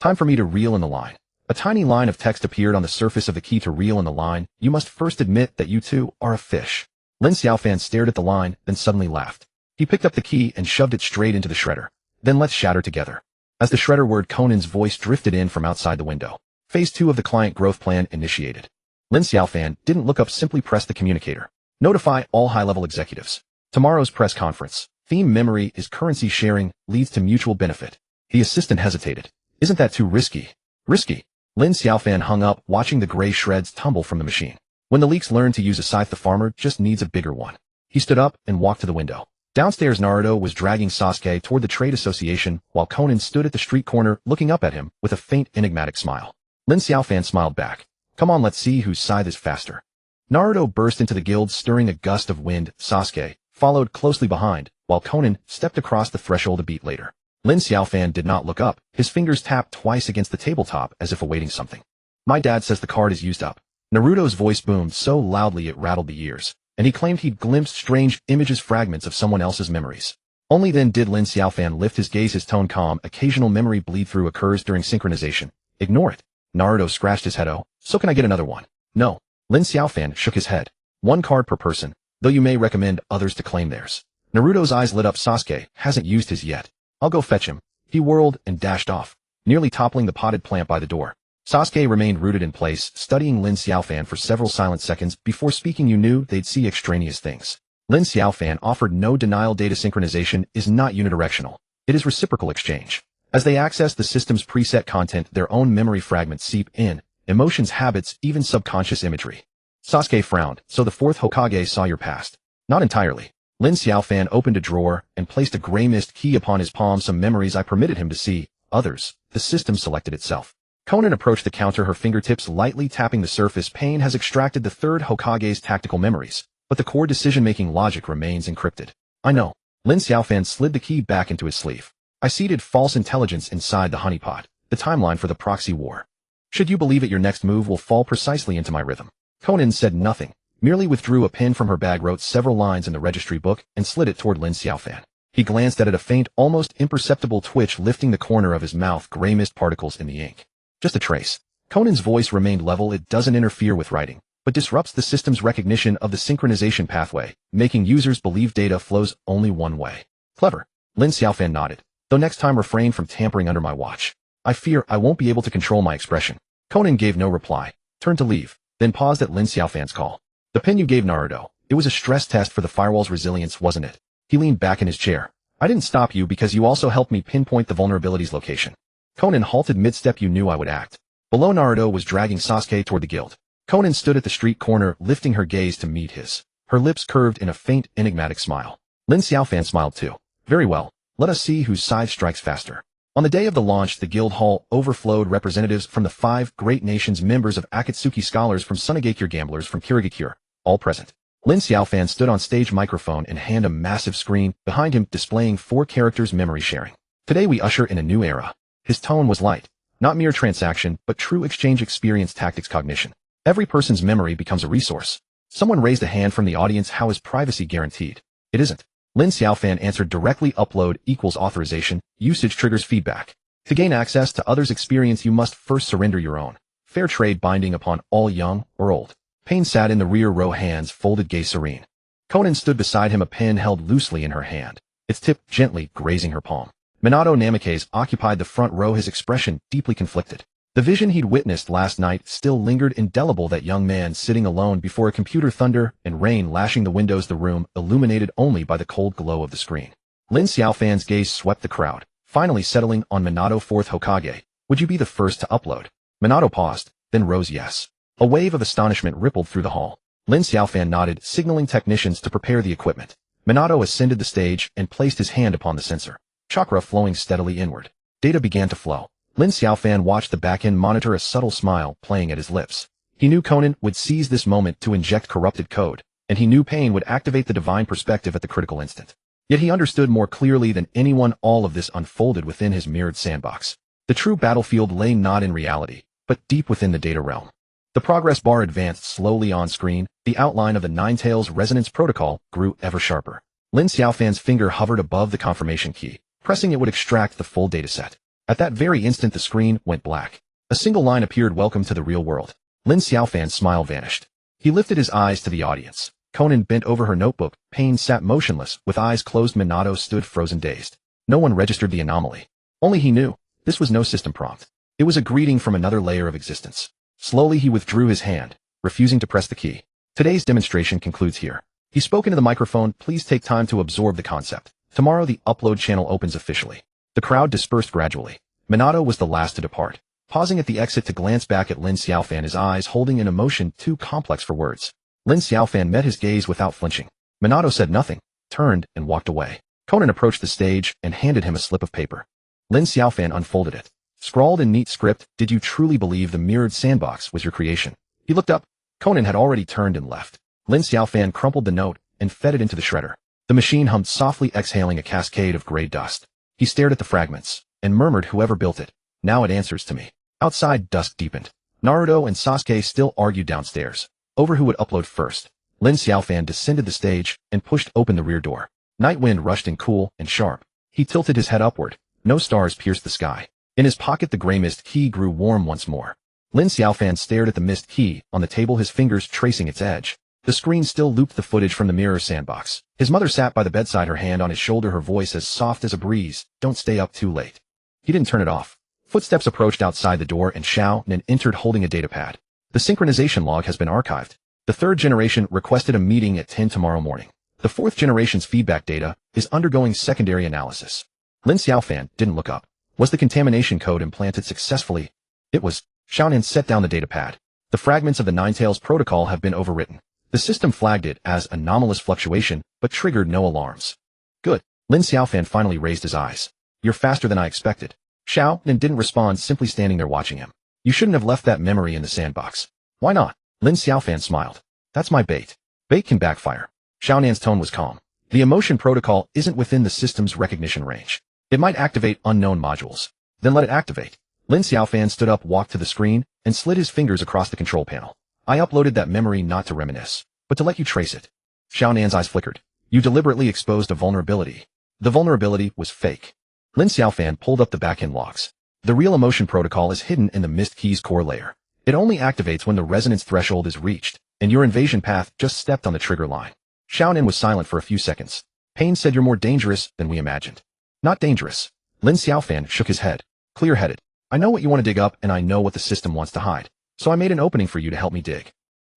Time for me to reel in the line. A tiny line of text appeared on the surface of the key. To reel in the line, you must first admit that you too are a fish. Lin Xiaofan stared at the line, then suddenly laughed. He picked up the key and shoved it straight into the shredder. Then let's shatter together. As the shredder word, Conan's voice drifted in from outside the window. Phase 2 of the client growth plan initiated. Lin Xiaofan didn't look up, simply pressed the communicator. Notify all high-level executives. Tomorrow's press conference. Theme: memory is currency sharing, leads to mutual benefit. The assistant hesitated. Isn't that too risky? Risky? Lin Xiaofan hung up, watching the gray shreds tumble from the machine. When the leaks learn to use a scythe, the farmer just needs a bigger one. He stood up and walked to the window. Downstairs, Naruto was dragging Sasuke toward the Trade Association, while Conan stood at the street corner, looking up at him with a faint, enigmatic smile. Lin Xiaofan smiled back. Come on, let's see whose scythe is faster. Naruto burst into the guild, stirring a gust of wind. Sasuke followed closely behind, while Conan stepped across the threshold a beat later. Lin Xiaofan did not look up. His fingers tapped twice against the tabletop as if awaiting something. My dad says the card is used up. Naruto's voice boomed so loudly it rattled the ears, and he claimed he'd glimpsed strange images, fragments of someone else's memories. Only then did Lin Xiaofan lift his gaze, his tone calm. Occasional memory bleed-through occurs during synchronization. Ignore it. Naruto scratched his head. Oh, so can I get another one? No. Lin Xiaofan shook his head. One card per person, though you may recommend others to claim theirs. Naruto's eyes lit up. Sasuke hasn't used his yet. I'll go fetch him. He whirled and dashed off, nearly toppling the potted plant by the door. Sasuke remained rooted in place, studying Lin Xiaofan for several silent seconds before speaking. You knew they'd see extraneous things. Lin Xiaofan offered no denial. Data synchronization is not unidirectional. It is reciprocal exchange. As they access the system's preset content, their own memory fragments seep in, emotions, habits, even subconscious imagery. Sasuke frowned. So the fourth Hokage saw your past. Not entirely. Lin Xiaofan opened a drawer and placed a gray mist key upon his palm. Some memories I permitted him to see, others, the system selected itself. Konan approached the counter, her fingertips lightly tapping the surface. Pain has extracted the third Hokage's tactical memories, but the core decision-making logic remains encrypted. I know. Lin Xiaofan slid the key back into his sleeve. I seeded false intelligence inside the honeypot, the timeline for the proxy war. Should you believe it, your next move will fall precisely into my rhythm. Konan said nothing, merely withdrew a pen from her bag, wrote several lines in the registry book, and slid it toward Lin Xiaofan. He glanced at it, a faint, almost imperceptible twitch lifting the corner of his mouth, gray mist particles in the ink. Just a trace. Conan's voice remained level. It doesn't interfere with writing, but disrupts the system's recognition of the synchronization pathway, making users believe data flows only one way. Clever. Lin Xiaofan nodded. Though next time refrain from tampering under my watch. I fear I won't be able to control my expression. Konan gave no reply, turned to leave, then paused at Lin Xiaofan's call. The pen you gave Naruto, it was a stress test for the firewall's resilience, wasn't it? He leaned back in his chair. I didn't stop you because you also helped me pinpoint the vulnerability's location. Konan halted mid-step. You knew I would act. Below, Naruto was dragging Sasuke toward the guild. Konan stood at the street corner, lifting her gaze to meet his. Her lips curved in a faint, enigmatic smile. Lin Xiaofan smiled too. Very well. Let us see whose side strikes faster. On the day of the launch, the guild hall overflowed. Representatives from the 5 great nations, members of Akatsuki, scholars from Sunagakure, gamblers from Kirigakure, all present. Lin Xiaofan stood on stage, microphone in hand, a massive screen behind him displaying 4 characters' memory sharing. Today we usher in a new era. His tone was light. Not mere transaction, but true exchange, experience, tactics, cognition. Every person's memory becomes a resource. Someone raised a hand from the audience. How is privacy guaranteed? It isn't. Lin Xiaofan answered directly. Upload equals authorization. Usage triggers feedback. To gain access to others' experience, you must first surrender your own. Fair trade binding upon all, young or old. Pain sat in the rear row, hands folded, gaze serene. Konan stood beside him, a pen held loosely in her hand, its tip gently grazing her palm. Minato Namikaze occupied the front row, his expression deeply conflicted. The vision he'd witnessed last night still lingered indelible, that young man sitting alone before a computer, thunder and rain lashing the windows, the room illuminated only by the cold glow of the screen. Lin Xiaofan's gaze swept the crowd, finally settling on Minato. 4th Hokage, would you be the first to upload? Minato paused, then rose. Yes. A wave of astonishment rippled through the hall. Lin Xiaofan nodded, signaling technicians to prepare the equipment. Minato ascended the stage and placed his hand upon the sensor. Chakra flowing steadily inward. Data began to flow. Lin Xiaofan watched the back-end monitor, a subtle smile playing at his lips. He knew Konan would seize this moment to inject corrupted code, and he knew Pain would activate the divine perspective at the critical instant. Yet he understood more clearly than anyone all of this unfolded within his mirrored sandbox. The true battlefield lay not in reality, but deep within the data realm. The progress bar advanced slowly on screen. The outline of the Ninetales resonance protocol grew ever sharper. Lin Xiaofan's finger hovered above the confirmation key. Pressing it would extract the full dataset. At that very instant, the screen went black. A single line appeared: welcome to the real world. Lin Xiaofan's smile vanished. He lifted his eyes to the audience. Konan bent over her notebook. Pain sat motionless, with eyes closed. Minato stood frozen, dazed. No one registered the anomaly. Only he knew. This was no system prompt. It was a greeting from another layer of existence. Slowly he withdrew his hand, refusing to press the key. Today's demonstration concludes here. He spoke into the microphone. Please take time to absorb the concept. Tomorrow the upload channel opens officially. The crowd dispersed gradually. Minato was the last to depart, pausing at the exit to glance back at Lin Xiaofan, his eyes holding an emotion too complex for words. Lin Xiaofan met his gaze without flinching. Minato said nothing, turned and walked away. Konan approached the stage and handed him a slip of paper. Lin Xiaofan unfolded it. Scrawled in neat script, did you truly believe the mirrored sandbox was your creation? He looked up. Konan had already turned and left. Lin Xiaofan crumpled the note and fed it into the shredder. The machine hummed softly, exhaling a cascade of gray dust. He stared at the fragments, and murmured, whoever built it, now it answers to me. Outside, dusk deepened. Naruto and Sasuke still argued downstairs over who would upload first. Lin Xiaofan descended the stage and pushed open the rear door. Night wind rushed in cool and sharp. He tilted his head upward. No stars pierced the sky. In his pocket the gray mist key grew warm once more. Lin Xiaofan stared at the mist key on the table, his fingers tracing its edge. The screen still looped the footage from the mirror sandbox. His mother sat by the bedside, her hand on his shoulder, her voice as soft as a breeze. Don't stay up too late. He didn't turn it off. Footsteps approached outside the door and Xiao entered holding a datapad. The synchronization log has been archived. The third generation requested a meeting at 10 tomorrow morning. The fourth generation's feedback data is undergoing secondary analysis. Lin Xiaofan didn't look up. Was the contamination code implanted successfully? It was. Xiaonan set down the datapad. The fragments of the Ninetales protocol have been overwritten. The system flagged it as anomalous fluctuation, but triggered no alarms. Good. Lin Xiaofan finally raised his eyes. You're faster than I expected. Xiaonan didn't respond, simply standing there watching him. You shouldn't have left that memory in the sandbox. Why not? Lin Xiaofan smiled. That's my bait. Bait can backfire. Xiaonan's tone was calm. The emotion protocol isn't within the system's recognition range. It might activate unknown modules. Then let it activate. Lin Xiaofan stood up, walked to the screen, and slid his fingers across the control panel. I uploaded that memory not to reminisce, but to let you trace it. Xiaonan's eyes flickered. You deliberately exposed a vulnerability. The vulnerability was fake. Lin Xiaofan pulled up the backend logs. The real emotion protocol is hidden in the Mist Key's core layer. It only activates when the resonance threshold is reached, and your invasion path just stepped on the trigger line. Xiaonan was silent for a few seconds. Pain said, you're more dangerous than we imagined. Not dangerous. Lin Xiaofan shook his head. Clear-headed. I know what you want to dig up, and I know what the system wants to hide. So I made an opening for you to help me dig.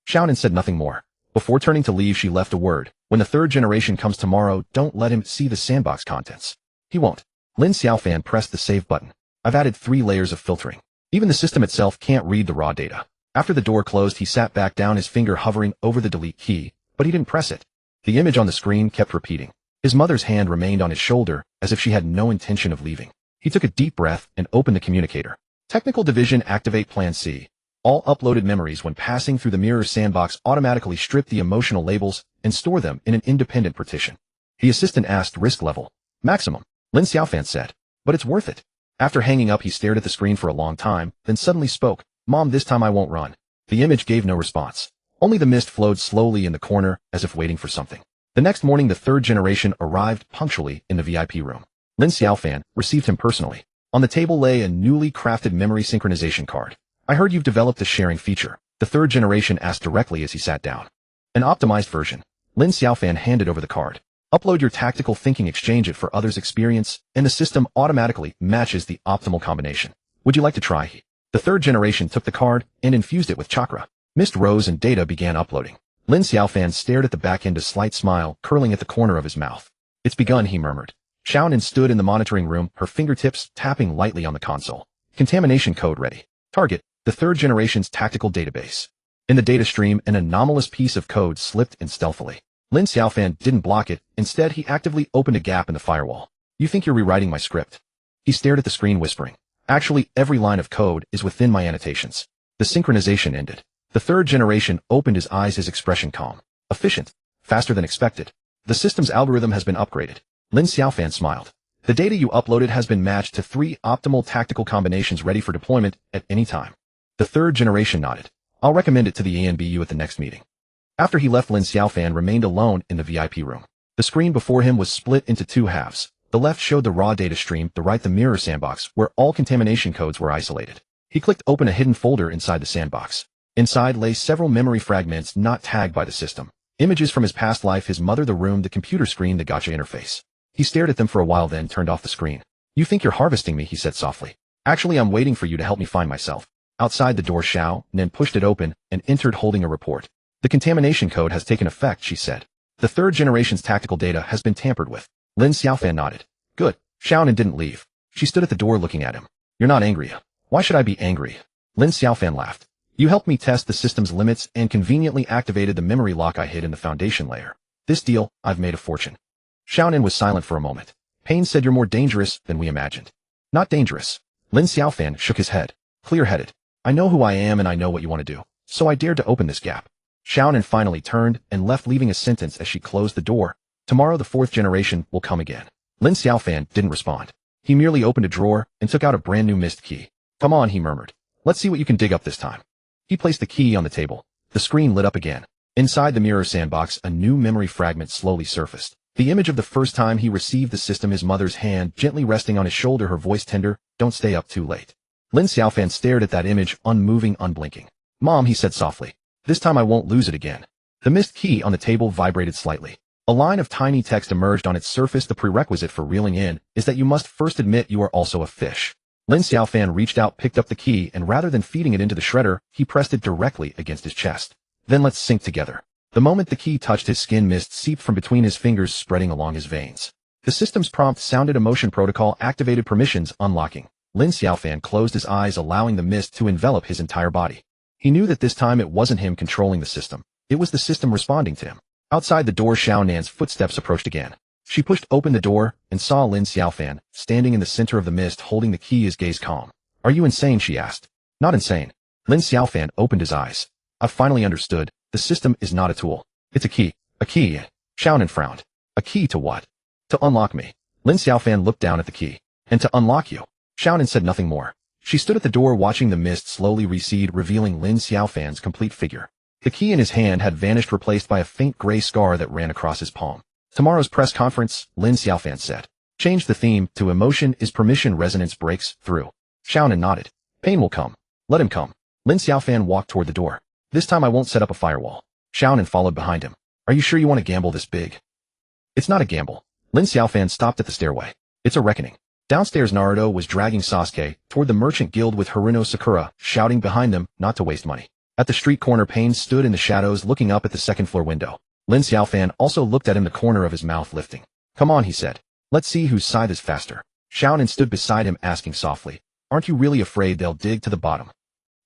Xiaonan said nothing more. Before turning to leave, she left a word. When the third generation comes tomorrow, don't let him see the sandbox contents. He won't. Lin Xiaofan pressed the save button. I've added 3 layers of filtering. Even the system itself can't read the raw data. After the door closed, he sat back down, his finger hovering over the delete key, but he didn't press it. The image on the screen kept repeating. His mother's hand remained on his shoulder, as if she had no intention of leaving. He took a deep breath and opened the communicator. Technical Division, activate Plan C. All uploaded memories when passing through the mirror sandbox automatically strip the emotional labels and store them in an independent partition. The assistant asked, risk level. Maximum. Lin Xiaofan said. But it's worth it. After hanging up, he stared at the screen for a long time, then suddenly spoke. Mom, this time I won't run. The image gave no response. Only the mist flowed slowly in the corner, as if waiting for something. The next morning, the third generation arrived punctually in the VIP room. Lin Xiaofan received him personally. On the table lay a newly crafted memory synchronization card. I heard you've developed a sharing feature. The third generation asked directly as he sat down. An optimized version. Lin Xiaofan handed over the card. Upload your tactical thinking, exchange it for others' experience, and the system automatically matches the optimal combination. Would you like to try? The third generation took the card and infused it with chakra. Mist rose and data began uploading. Lin Xiaofan stared at the back end, a slight smile curling at the corner of his mouth. It's begun, he murmured. Xiaonan stood in the monitoring room, her fingertips tapping lightly on the console. Contamination code ready. Target, the third generation's tactical database. In the data stream, an anomalous piece of code slipped in stealthily. Lin Xiaofan didn't block it. Instead, he actively opened a gap in the firewall. You think you're rewriting my script? He stared at the screen, whispering. Actually, every line of code is within my annotations. The synchronization ended. The third generation opened his eyes, his expression calm. Efficient. Faster than expected. The system's algorithm has been upgraded. Lin Xiaofan smiled. The data you uploaded has been matched to 3 optimal tactical combinations ready for deployment at any time. The third generation nodded. I'll recommend it to the ANBU at the next meeting. After he left, Lin Xiaofan remained alone in the VIP room. The screen before him was split into 2 halves. The left showed the raw data stream, the right the mirror sandbox, where all contamination codes were isolated. He clicked open a hidden folder inside the sandbox. Inside lay several memory fragments not tagged by the system. Images from his past life, his mother, the room, the computer screen, the Gacha interface. He stared at them for a while, then turned off the screen. You think you're harvesting me, he said softly. Actually, I'm waiting for you to help me find myself. Outside the door, Xiaonan pushed it open and entered holding a report. The contamination code has taken effect, she said. The third generation's tactical data has been tampered with. Lin Xiaofan nodded. Good. Xiaonan didn't leave. She stood at the door looking at him. You're not angry. Why should I be angry? Lin Xiaofan laughed. You helped me test the system's limits and conveniently activated the memory lock I hid in the foundation layer. This deal, I've made a fortune. Xiaonan was silent for a moment. Pain said, you're more dangerous than we imagined. Not dangerous. Lin Xiaofan shook his head. Clear-headed. I know who I am and I know what you want to do. So I dared to open this gap. Xiaonan finally turned and left, leaving a sentence as she closed the door. Tomorrow the fourth generation will come again. Lin Xiaofan didn't respond. He merely opened a drawer and took out a brand new mist key. Come on, he murmured. Let's see what you can dig up this time. He placed the key on the table. The screen lit up again. Inside the mirror sandbox, a new memory fragment slowly surfaced. The image of the first time he received the system, his mother's hand gently resting on his shoulder, her voice tender, "Don't stay up too late." Lin Xiaofan stared at that image, unmoving, unblinking. "Mom," he said softly. "This time I won't lose it again." The mist key on the table vibrated slightly. A line of tiny text emerged on its surface. "The prerequisite for reeling in is that you must first admit you are also a fish." Lin Xiaofan reached out, picked up the key, and rather than feeding it into the shredder, he pressed it directly against his chest. "Then let's sink together." The moment the key touched his skin, mist seeped from between his fingers, spreading along his veins. The system's prompt sounded: emotion protocol activated, permissions unlocking. Lin Xiaofan closed his eyes, allowing the mist to envelop his entire body. He knew that this time it wasn't him controlling the system. It was the system responding to him. Outside the door, Xiaonan's footsteps approached again. She pushed open the door and saw Lin Xiaofan, standing in the center of the mist, holding the key, his gaze calm. "Are you insane?" she asked. "Not insane." Lin Xiaofan opened his eyes. "I've finally understood. The system is not a tool. It's a key." "A key?" Xiaonan frowned. "A key to what?" "To unlock me." Lin Xiaofan looked down at the key. "And to unlock you?" Xiaonan said nothing more. She stood at the door, watching the mist slowly recede, revealing Lin Xiaofan's complete figure. The key in his hand had vanished, replaced by a faint gray scar that ran across his palm. "Tomorrow's press conference," Lin Xiaofan said. "Change the theme to emotion is permission, resonance breaks through." Xiaonan nodded. "Pain will come. Let him come." Lin Xiaofan walked toward the door. "This time I won't set up a firewall." Xiaonan followed behind him. "Are you sure you want to gamble this big?" "It's not a gamble." Lin Xiaofan stopped at the stairway. "It's a reckoning." Downstairs, Naruto was dragging Sasuke toward the merchant guild with Haruno Sakura shouting behind them not to waste money. At the street corner, Pain stood in the shadows, looking up at the second-floor window. Lin Xiaofan also looked at him, the corner of his mouth lifting. "Come on," he said. "Let's see whose scythe is faster." Xiaonan stood beside him, asking softly, "Aren't you really afraid they'll dig to the bottom?"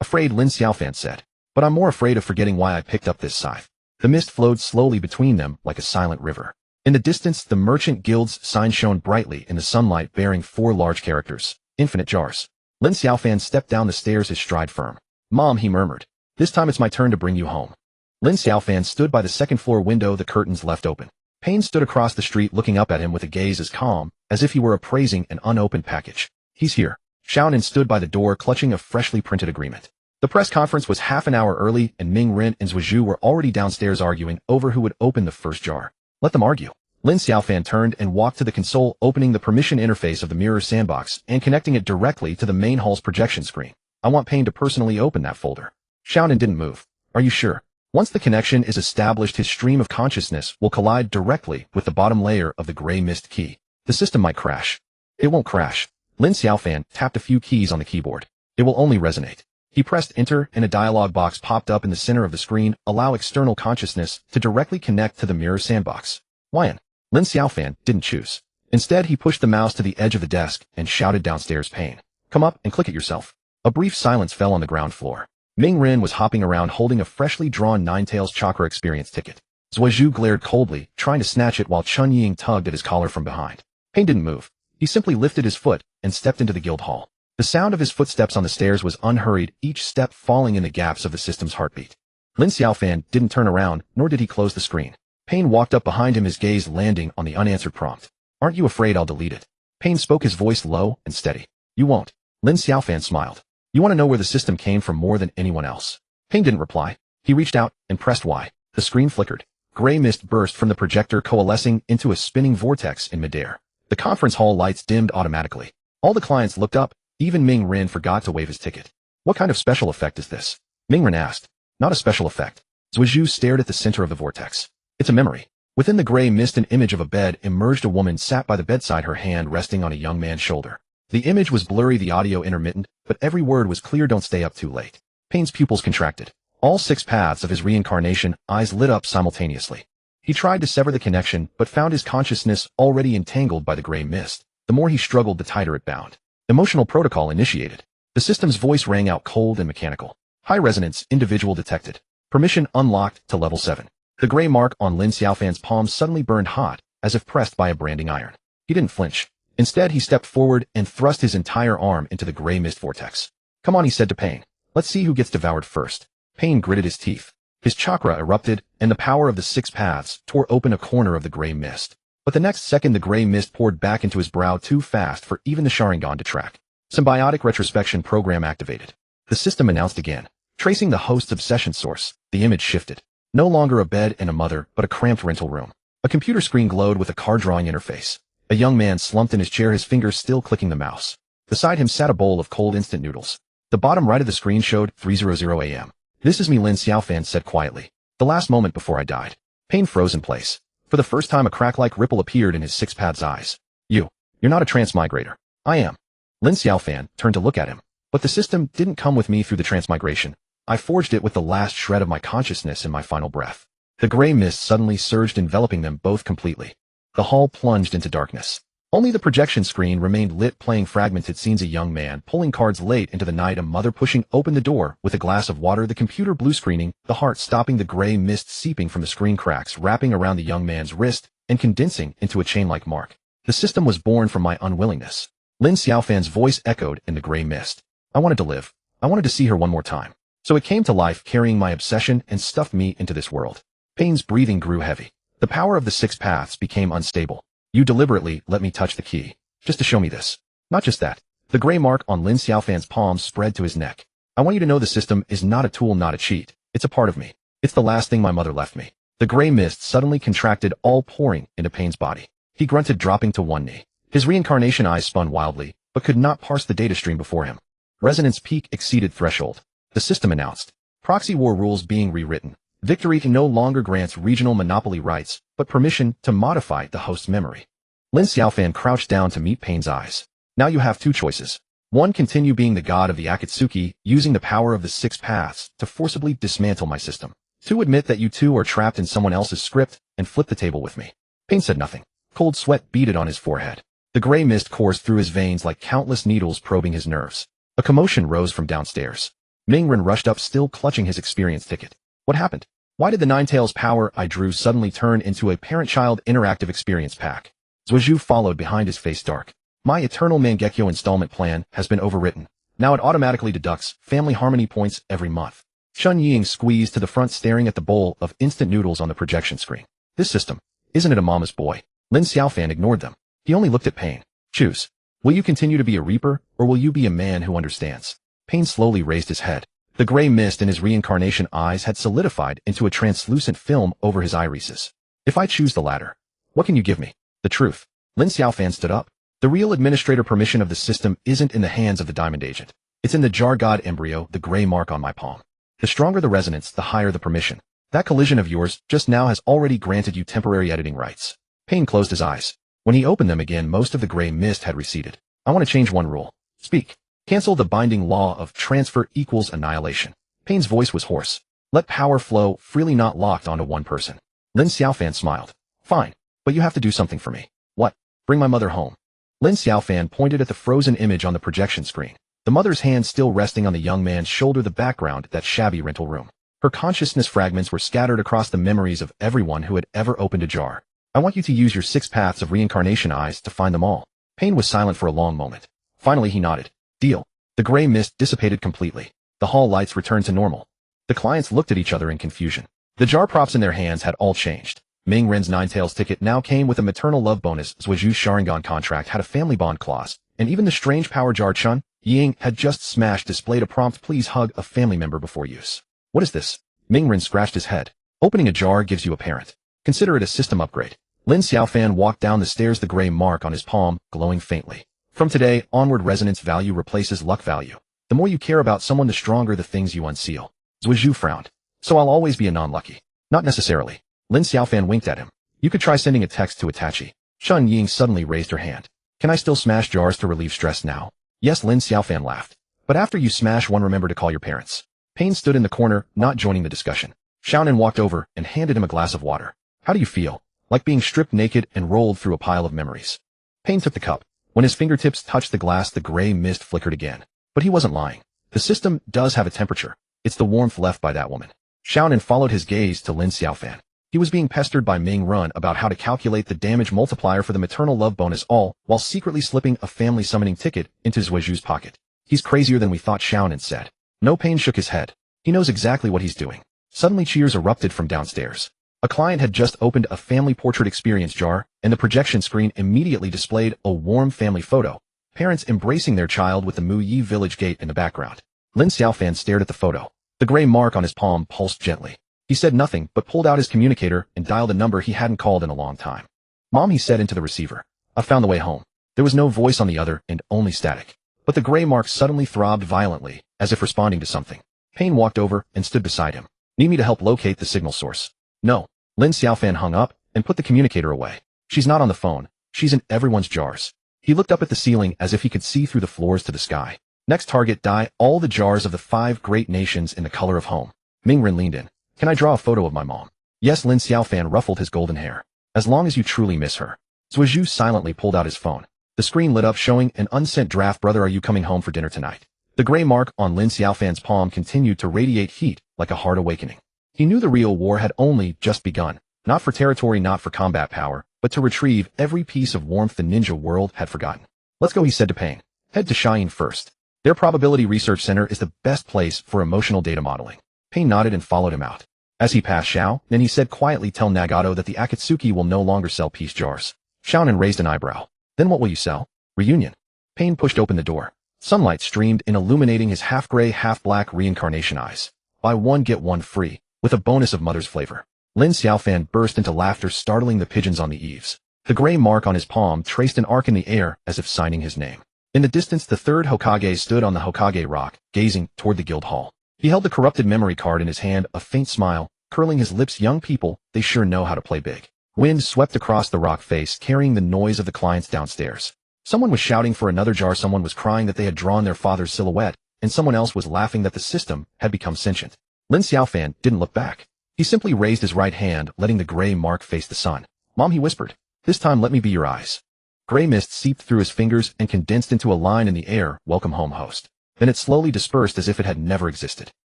"Afraid," Lin Xiaofan said. "But I'm more afraid of forgetting why I picked up this scythe." The mist flowed slowly between them like a silent river. In the distance, the merchant guild's sign shone brightly in the sunlight, bearing 4 large characters: infinite jars. Lin Xiaofan stepped down the stairs, his stride firm. "Mom," he murmured. "This time it's my turn to bring you home." Lin Xiaofan stood by the second-floor window, the curtains left open. Pain stood across the street, looking up at him with a gaze as calm as if he were appraising an unopened package. "He's here." Xiaonan stood by the door, clutching a freshly printed agreement. The press conference was half an hour early, and Ming Ren and Zhuozhu were already downstairs arguing over who would open the first jar. "Let them argue." Lin Xiaofan turned and walked to the console, opening the permission interface of the mirror sandbox and connecting it directly to the main hall's projection screen. "I want Pain to personally open that folder." Xiaonan didn't move. "Are you sure?" "Once the connection is established, his stream of consciousness will collide directly with the bottom layer of the gray mist key. The system might crash." "It won't crash." Lin Xiaofan tapped a few keys on the keyboard. "It will only resonate." He pressed enter, and a dialog box popped up in the center of the screen. "Allow external consciousness to directly connect to the mirror sandbox." Why? Lin Xiaofan didn't choose. Instead, he pushed the mouse to the edge of the desk and shouted downstairs, "Pain, come up and click it yourself." A brief silence fell on the ground floor. Ming Ren was hopping around holding a freshly drawn Ninetales chakra experience ticket. Zhuozhu glared coldly, trying to snatch it while Chun Ying tugged at his collar from behind. Pain didn't move. He simply lifted his foot and stepped into the guild hall. The sound of his footsteps on the stairs was unhurried, each step falling in the gaps of the system's heartbeat. Lin Xiaofan didn't turn around, nor did he close the screen. Pain walked up behind him, his gaze landing on the unanswered prompt. "Aren't you afraid I'll delete it?" Pain spoke, his voice low and steady. "You won't." Lin Xiaofan smiled. "You want to know where the system came from more than anyone else?" Pain didn't reply. He reached out and pressed Y. The screen flickered. Gray mist burst from the projector, coalescing into a spinning vortex in midair. The conference hall lights dimmed automatically. All the clients looked up. Even Ming Ren forgot to wave his ticket. "What kind of special effect is this?" Ming Ren asked. "Not a special effect." Zhuozhu stared at the center of the vortex. "It's a memory." Within the gray mist, an image of a bed emerged. A woman sat by the bedside, her hand resting on a young man's shoulder. The image was blurry, the audio intermittent, but every word was clear. "Don't stay up too late." Pain's pupils contracted. All 6 paths of his reincarnation eyes lit up simultaneously. He tried to sever the connection, but found his consciousness already entangled by the gray mist. The more he struggled, the tighter it bound. Emotional protocol initiated. The system's voice rang out cold and mechanical. "High resonance individual detected. Permission unlocked to level 7. The gray mark on Lin Xiaofan's palm suddenly burned hot, as if pressed by a branding iron. He didn't flinch. Instead, he stepped forward and thrust his entire arm into the gray mist vortex. "Come on," he said to Pain. "Let's see who gets devoured first." Pain gritted his teeth. His chakra erupted, and the power of the 6 paths tore open a corner of the gray mist. But the next second the gray mist poured back into his brow too fast for even the Sharingan to track. Symbiotic retrospection program activated. The system announced again. Tracing the host's obsession source, the image shifted. No longer a bed and a mother, but a cramped rental room. A computer screen glowed with a card-drawing interface. A young man slumped in his chair, his fingers still clicking the mouse. Beside him sat a bowl of cold instant noodles. The bottom right of the screen showed 3:00 a.m. "This is me," Lin Xiaofan said quietly. "The last moment before I died." Pain froze in place. For the first time a crack-like ripple appeared in his six-path's eyes. You're not a transmigrator." "I am." Lin Xiaofan turned to look at him. "But the system didn't come with me through the transmigration. I forged it with the last shred of my consciousness in my final breath." The gray mist suddenly surged, enveloping them both completely. The hall plunged into darkness. Only the projection screen remained lit, playing fragmented scenes: a young man pulling cards late into the night, a mother pushing open the door with a glass of water, the computer blue screening, the heart stopping, the gray mist seeping from the screen cracks, wrapping around the young man's wrist and condensing into a chain-like mark. "The system was born from my unwillingness." Lin Xiaofan's voice echoed in the gray mist. "I wanted to live. I wanted to see her one more time. So it came to life, carrying my obsession, and stuffed me into this world." Pain's breathing grew heavy. The power of the six paths became unstable. "You deliberately let me touch the key, just to show me this." "Not just that." The gray mark on Lin Xiaofan's palm spread to his neck. "I want you to know the system is not a tool, not a cheat. It's a part of me. It's the last thing my mother left me." The gray mist suddenly contracted, all pouring into Pain's body. He grunted, dropping to one knee. His reincarnation eyes spun wildly, but could not parse the data stream before him. Resonance peak exceeded threshold. The system announced. Proxy war rules being rewritten. Victory no longer grants regional monopoly rights, but permission to modify the host's memory. Lin Xiaofan crouched down to meet Pain's eyes. "Now you have two choices. One, continue being the god of the Akatsuki, using the power of the six paths to forcibly dismantle my system. Two, admit that you too are trapped in someone else's script and flip the table with me." Pain said nothing. Cold sweat beaded on his forehead. The gray mist coursed through his veins like countless needles probing his nerves. A commotion rose from downstairs. Mingren rushed up, still clutching his experience ticket. "What happened? Why did the Ninetales power I drew suddenly turn into a parent-child interactive experience pack?" Zhuozhu followed behind, his face dark. "My Eternal Mangekyo installment plan has been overwritten. Now it automatically deducts family harmony points every month." Chun Ying squeezed to the front, staring at the bowl of instant noodles on the projection screen. "This system, isn't it a mama's boy?" Lin Xiaofan ignored them. He only looked at Pain. "Choose. Will you continue to be a reaper, or will you be a man who understands?" Pain slowly raised his head. The gray mist in his reincarnation eyes had solidified into a translucent film over his irises. "If I choose the latter, what can you give me?" "The truth." Lin Xiaofan stood up. "The real administrator permission of the system isn't in the hands of the diamond agent. It's in the jar god embryo, the gray mark on my palm. The stronger the resonance, the higher the permission. That collision of yours just now has already granted you temporary editing rights." Pain closed his eyes. When he opened them again, most of the gray mist had receded. "I want to change one rule." "Speak." "Cancel the binding law of transfer equals annihilation." Pain's voice was hoarse. "Let power flow freely, not locked onto one person." Lin Xiaofan smiled. "Fine, but you have to do something for me." "What?" "Bring my mother home." Lin Xiaofan pointed at the frozen image on the projection screen. The mother's hand still resting on the young man's shoulder, the background, that shabby rental room. Her consciousness fragments were scattered across the memories of everyone who had ever opened a jar. "I want you to use your six paths of reincarnation eyes to find them all." Pain was silent for a long moment. Finally he nodded. "Deal." The gray mist dissipated completely. The hall lights returned to normal. The clients looked at each other in confusion. The jar props in their hands had all changed. Ming Ren's Ninetales ticket now came with a maternal love bonus. Zhuozhu's Sharingan contract had a family bond clause, and even the strange power jar Chun Ying had just smashed displayed a prompt: "Please hug a family member before use." "What is this?" Ming Ren scratched his head. "Opening a jar gives you a parent. Consider it a system upgrade." Lin Xiaofan walked down the stairs, the gray mark on his palm glowing faintly. "From today onward, resonance value replaces luck value. The more you care about someone, the stronger the things you unseal." Zhuozhu frowned. "So I'll always be a non-lucky?" "Not necessarily." Lin Xiaofan winked at him. "You could try sending a text to Itachi." Chun Ying suddenly raised her hand. "Can I still smash jars to relieve stress now?" "Yes," Lin Xiaofan laughed. "But after you smash one, remember to call your parents." Pain stood in the corner, not joining the discussion. Xiaonan walked over and handed him a glass of water. "How do you feel?" "Like being stripped naked and rolled through a pile of memories." Pain took the cup. When his fingertips touched the glass, the gray mist flickered again. But he wasn't lying. The system does have a temperature. It's the warmth left by that woman. Xiaonan followed his gaze to Lin Xiaofan. He was being pestered by Ming Ren about how to calculate the damage multiplier for the maternal love bonus, all while secretly slipping a family summoning ticket into Zhuozhu's pocket. "He's crazier than we thought," Xiaonan said. No, Pain shook his head. "He knows exactly what he's doing." Suddenly cheers erupted from downstairs. A client had just opened a family portrait experience jar, and the projection screen immediately displayed a warm family photo, parents embracing their child with the Mu Yi village gate in the background. Lin Xiaofan stared at the photo. The gray mark on his palm pulsed gently. He said nothing, but pulled out his communicator and dialed a number he hadn't called in a long time. "Mom," he said into the receiver. "I found the way home." There was no voice on the other and only static. But the gray mark suddenly throbbed violently, as if responding to something. Payne walked over and stood beside him. "Need me to help locate the signal source?" "No." Lin Xiaofan hung up and put the communicator away. "She's not on the phone. She's in everyone's jars." He looked up at the ceiling as if he could see through the floors to the sky. "Next target, die all the jars of the 5 great nations in the color of home." Mingren leaned in. "Can I draw a photo of my mom?" "Yes." Lin Xiaofan ruffled his golden hair. "As long as you truly miss her." Zhuozhu silently pulled out his phone. The screen lit up showing an unsent draft. "Brother, are you coming home for dinner tonight?" The gray mark on Lin Xiaofan's palm continued to radiate heat like a hard awakening. He knew the real war had only just begun, not for territory, not for combat power, but to retrieve every piece of warmth the ninja world had forgotten. "Let's go," he said to Payne. "Head to Shayin first. Their probability research center is the best place for emotional data modeling." Payne nodded and followed him out. As he passed Xiao, then he said quietly, "Tell Nagato that the Akatsuki will no longer sell peace jars." Xiaonan raised an eyebrow. "Then what will you sell?" "Reunion." Payne pushed open the door. Sunlight streamed in, illuminating his half-gray, half-black reincarnation eyes. "Buy one, get one free, with a bonus of mother's flavor." Lin Xiaofan burst into laughter, startling the pigeons on the eaves. The gray mark on his palm traced an arc in the air as if signing his name. In the distance, the third Hokage stood on the Hokage rock, gazing toward the guild hall. He held the corrupted memory card in his hand, a faint smile, curling his lips. "Young people, they sure know how to play big." Wind swept across the rock face, carrying the noise of the clients downstairs. Someone was shouting for another jar, someone was crying that they had drawn their father's silhouette, and someone else was laughing that the system had become sentient. Lin Xiaofan didn't look back. He simply raised his right hand, letting the gray mark face the sun. "Mom," he whispered. "This time let me be your eyes." Gray mist seeped through his fingers and condensed into a line in the air. "Welcome home, host." Then it slowly dispersed as if it had never existed.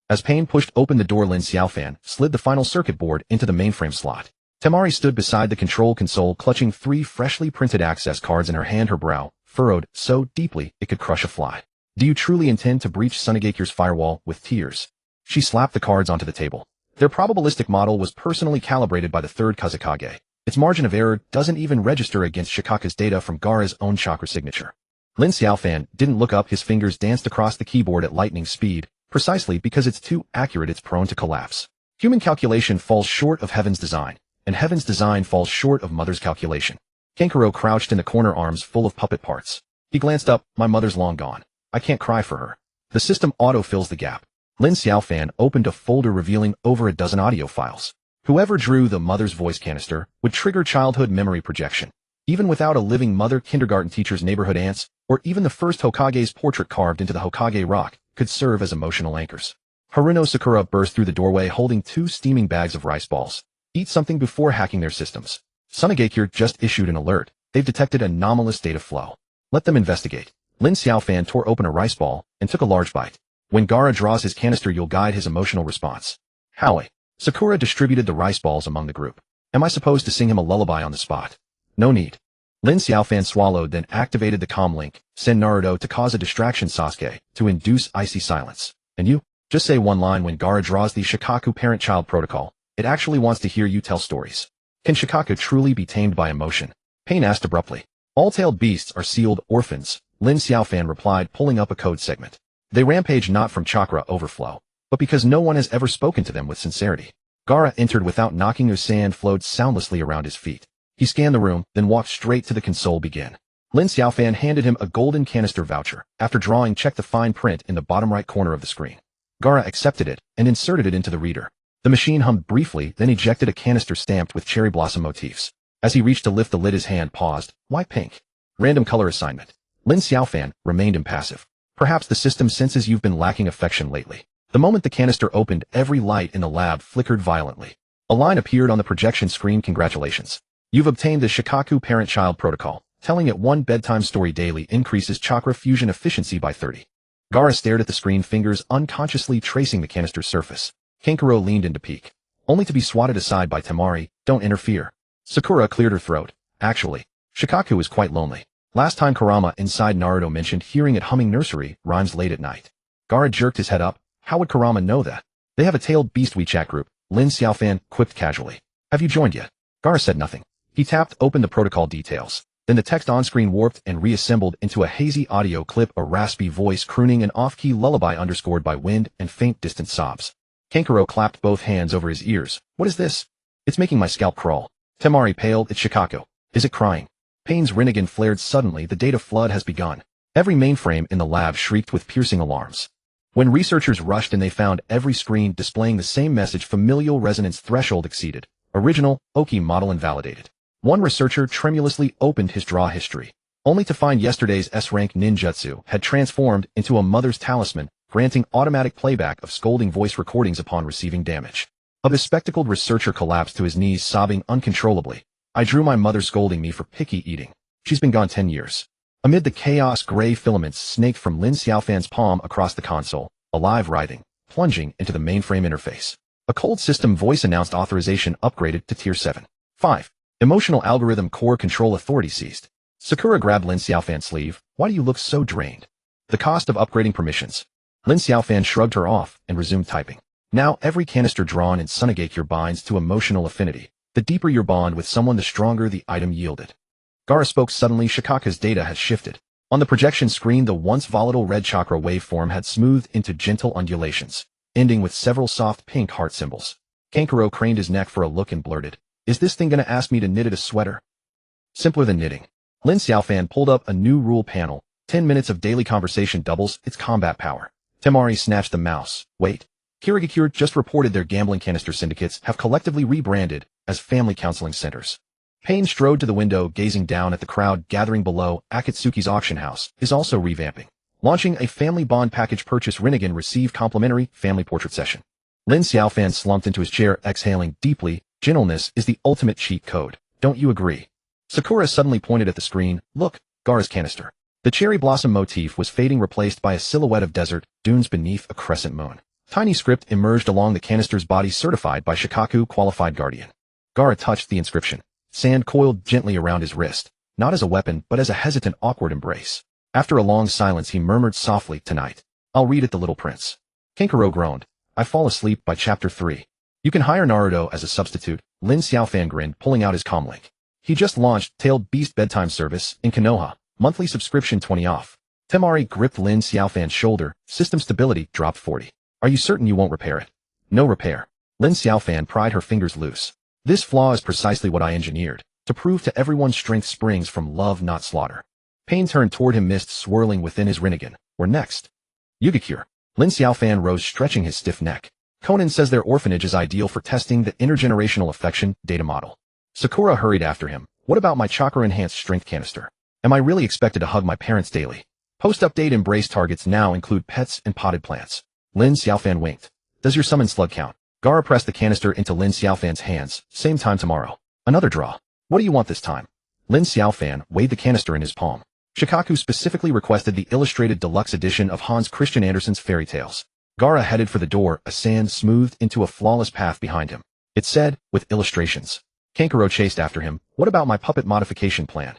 As Payne pushed open the door, Lin Xiaofan slid the final circuit board into the mainframe slot. Temari stood beside the control console, clutching 3 freshly printed access cards in her hand, her brow furrowed so deeply it could crush a fly. "Do you truly intend to breach Sunegakure's firewall?" With tears, she slapped the cards onto the table. Their probabilistic model was personally calibrated by the third Kazekage. Its margin of error doesn't even register against Shikaku's data from Gaara's own chakra signature. Lin Xiaofan didn't look up. His fingers danced across the keyboard at lightning speed, precisely because it's too accurate, it's prone to collapse. Human calculation falls short of heaven's design, and heaven's design falls short of mother's calculation. Kankuro crouched in the corner, arms full of puppet parts. He glanced up. "My mother's long gone. I can't cry for her." The system auto-fills the gap. Lin Xiaofan opened a folder revealing over a dozen audio files. Whoever drew the mother's voice canister would trigger childhood memory projection. Even without a living mother, kindergarten teachers, neighborhood aunts, or even the first Hokage's portrait carved into the Hokage rock could serve as emotional anchors. Haruno Sakura burst through the doorway holding 2 steaming bags of rice balls. "Eat something before hacking their systems." Sunegakure just issued an alert. "They've detected anomalous data flow. Let them investigate." Lin Xiaofan tore open a rice ball and took a large bite. "When Gaara draws his canister, you'll guide his emotional response." "Howie." Sakura distributed the rice balls among the group. "Am I supposed to sing him a lullaby on the spot?" "No need." Lin Xiaofan swallowed, then activated the comm link. "Send Naruto to cause a distraction, Sasuke, to induce icy silence. And you, just say one line when Gaara draws the Shikaku parent-child protocol. It actually wants to hear you tell stories." "Can Shikaku truly be tamed by emotion?" Payne asked abruptly. "All tailed beasts are sealed orphans," Lin Xiaofan replied, pulling up a code segment. "They rampage not from chakra overflow, but because no one has ever spoken to them with sincerity." Gaara entered without knocking. His sand flowed soundlessly around his feet. He scanned the room, then walked straight to the console. "Begin." Lin Xiaofan handed him a golden canister voucher. After drawing, check the fine print in the bottom right corner of the screen. Gaara accepted it and inserted it into the reader. The machine hummed briefly, then ejected a canister stamped with cherry blossom motifs. As he reached to lift the lid, his hand paused. "Why pink?" "Random color assignment." Lin Xiaofan remained impassive. "Perhaps the system senses you've been lacking affection lately." The moment the canister opened, every light in the lab flickered violently. A line appeared on the projection screen. "Congratulations. You've obtained the Shikaku parent-child protocol. Telling it one bedtime story daily increases chakra fusion efficiency by 30. Gaara stared at the screen, fingers unconsciously tracing the canister's surface. Kankuro leaned in to peek, only to be swatted aside by Temari. "Don't interfere." Sakura cleared her throat. "Actually, Shikaku is quite lonely. Last time Kurama inside Naruto mentioned hearing it humming nursery rhymes late at night." Gaara jerked his head up. "How would Kurama know that?" "They have a tailed beast WeChat group," Lin Xiaofan quipped casually. Have you joined yet? Gaara said nothing. He tapped open the protocol details. Then the text on-screen warped and reassembled into a hazy audio clip, a raspy voice crooning an off-key lullaby underscored by wind and faint distant sobs. Kankuro clapped both hands over his ears. What is this? It's making my scalp crawl. Temari paled. It's Shikaku. Is it crying? Payne's Rinnegan flared suddenly. The data flood has begun. Every mainframe in the lab shrieked with piercing alarms. When researchers rushed and they found every screen displaying the same message, familial resonance threshold exceeded. Original, Oki model invalidated. One researcher tremulously opened his draw history, only to find yesterday's S-rank ninjutsu had transformed into a mother's talisman, granting automatic playback of scolding voice recordings upon receiving damage. A bespectacled researcher collapsed to his knees, sobbing uncontrollably. I drew my mother scolding me for picky eating. She's been gone 10 years. Amid the chaos, gray filaments snaked from Lin Xiaofan's palm across the console, alive writhing, plunging into the mainframe interface. A cold system voice announced authorization upgraded to Tier 7. 5. Emotional algorithm core control authority seized. Sakura grabbed Lin Xiaofan's sleeve. Why do you look so drained? The cost of upgrading permissions. Lin Xiaofan shrugged her off and resumed typing. Now every canister drawn in Sunagakure binds to emotional affinity. The deeper your bond with someone, the stronger the item yielded. Gaara spoke suddenly. Shikaku's data has shifted. On the projection screen, the once volatile red chakra waveform had smoothed into gentle undulations, ending with several soft pink heart symbols. Kankuro craned his neck for a look and blurted, is this thing gonna ask me to knit it a sweater? Simpler than knitting. Lin Xiaofan pulled up a new rule panel. 10 minutes of daily conversation doubles its combat power. Temari snatched the mouse. Wait. Kirigakure just reported their gambling canister syndicates have collectively rebranded as family counseling centers. Payne strode to the window, gazing down at the crowd gathering below. Akatsuki's auction house is also revamping, launching a family bond package. Purchase Rinnegan, receive complimentary family portrait session. Lin Xiaofan slumped into his chair, exhaling deeply. Gentleness is the ultimate cheat code. Don't you agree? Sakura suddenly pointed at the screen. Look, Gaara's canister. The cherry blossom motif was fading, replaced by a silhouette of desert dunes beneath a crescent moon. Tiny script emerged along the canister's body, certified by Shikaku, qualified guardian. Gaara touched the inscription. Sand coiled gently around his wrist, not as a weapon, but as a hesitant, awkward embrace. After a long silence, he murmured softly, tonight. I'll read it, the little prince. Kankuro groaned. I fall asleep by chapter 3. You can hire Naruto as a substitute. Lin Xiaofan grinned, pulling out his comlink. He just launched Tailed Beast bedtime service in Konoha. Monthly subscription 20 off. Temari gripped Lin Xiaofan's shoulder. System stability dropped 40. Are you certain you won't repair it? No repair. Lin Xiaofan pried her fingers loose. This flaw is precisely what I engineered, to prove to everyone strength springs from love, not slaughter. Payne turned toward him, mist swirling within his Rinnegan. We're next. Yugakure. Lin Xiaofan rose, stretching his stiff neck. Conan says their orphanage is ideal for testing the intergenerational affection data model. Sakura hurried after him. What about my chakra-enhanced strength canister? Am I really expected to hug my parents daily? Post-update embrace targets now include pets and potted plants. Lin Xiaofan winked. Does your summon slug count? Gaara pressed the canister into Lin Xiaofan's hands. Same time tomorrow. Another draw. What do you want this time? Lin Xiaofan weighed the canister in his palm. Shikaku specifically requested the illustrated deluxe edition of Hans Christian Andersen's fairy tales. Gaara headed for the door, a sand smoothed into a flawless path behind him. It said, with illustrations. Kankuro chased after him. What about my puppet modification plan?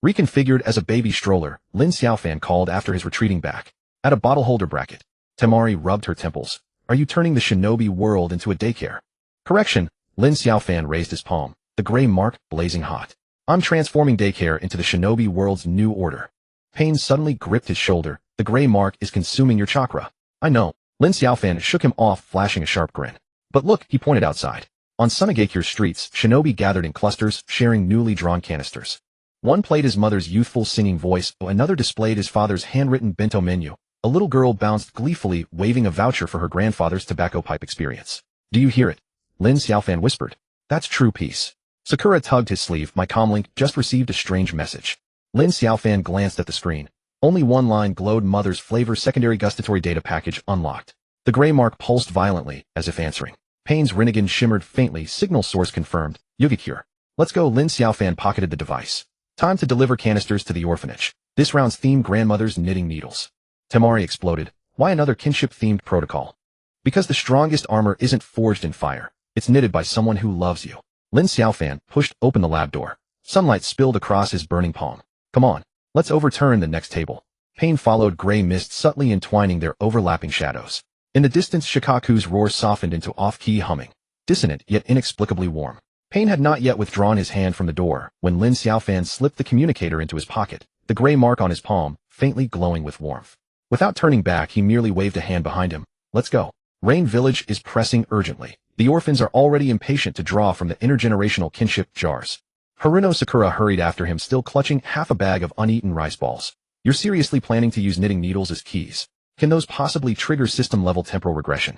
Reconfigured as a baby stroller, Lin Xiaofan called after his retreating back. Add a bottle holder bracket. Temari rubbed her temples. Are you turning the shinobi world into a daycare? Correction. Lin Xiaofan raised his palm, the gray mark blazing hot. I'm transforming daycare into the shinobi world's new order. Payne suddenly gripped his shoulder. The gray mark is consuming your chakra. I know. Lin Xiaofan shook him off, flashing a sharp grin. But look, he pointed outside. On Sunagakure's streets, shinobi gathered in clusters, sharing newly drawn canisters. One played his mother's youthful singing voice, another displayed his father's handwritten bento menu. A little girl bounced gleefully, waving a voucher for her grandfather's tobacco pipe experience. Do you hear it? Lin Xiaofan whispered. That's true peace. Sakura tugged his sleeve. My comlink just received a strange message. Lin Xiaofan glanced at the screen. Only one line glowed. Mother's flavor secondary gustatory data package unlocked. The gray mark pulsed violently, as if answering. Payne's Rinnegan shimmered faintly. Signal source confirmed. Yugakure. Let's go. Lin Xiaofan pocketed the device. Time to deliver canisters to the orphanage. This round's theme, grandmother's knitting needles. Temari exploded. Why another kinship-themed protocol? Because the strongest armor isn't forged in fire. It's knitted by someone who loves you. Lin Xiaofan pushed open the lab door. Sunlight spilled across his burning palm. Come on, let's overturn the next table. Payne followed, gray mist subtly entwining their overlapping shadows. In the distance, Shikaku's roar softened into off-key humming. Dissonant, yet inexplicably warm. Payne had not yet withdrawn his hand from the door when Lin Xiaofan slipped the communicator into his pocket, the gray mark on his palm, faintly glowing with warmth. Without turning back, he merely waved a hand behind him. Let's go. Rain Village is pressing urgently. The orphans are already impatient to draw from the intergenerational kinship jars. Haruno Sakura hurried after him, still clutching half a bag of uneaten rice balls. You're seriously planning to use knitting needles as keys? Can those possibly trigger system-level temporal regression?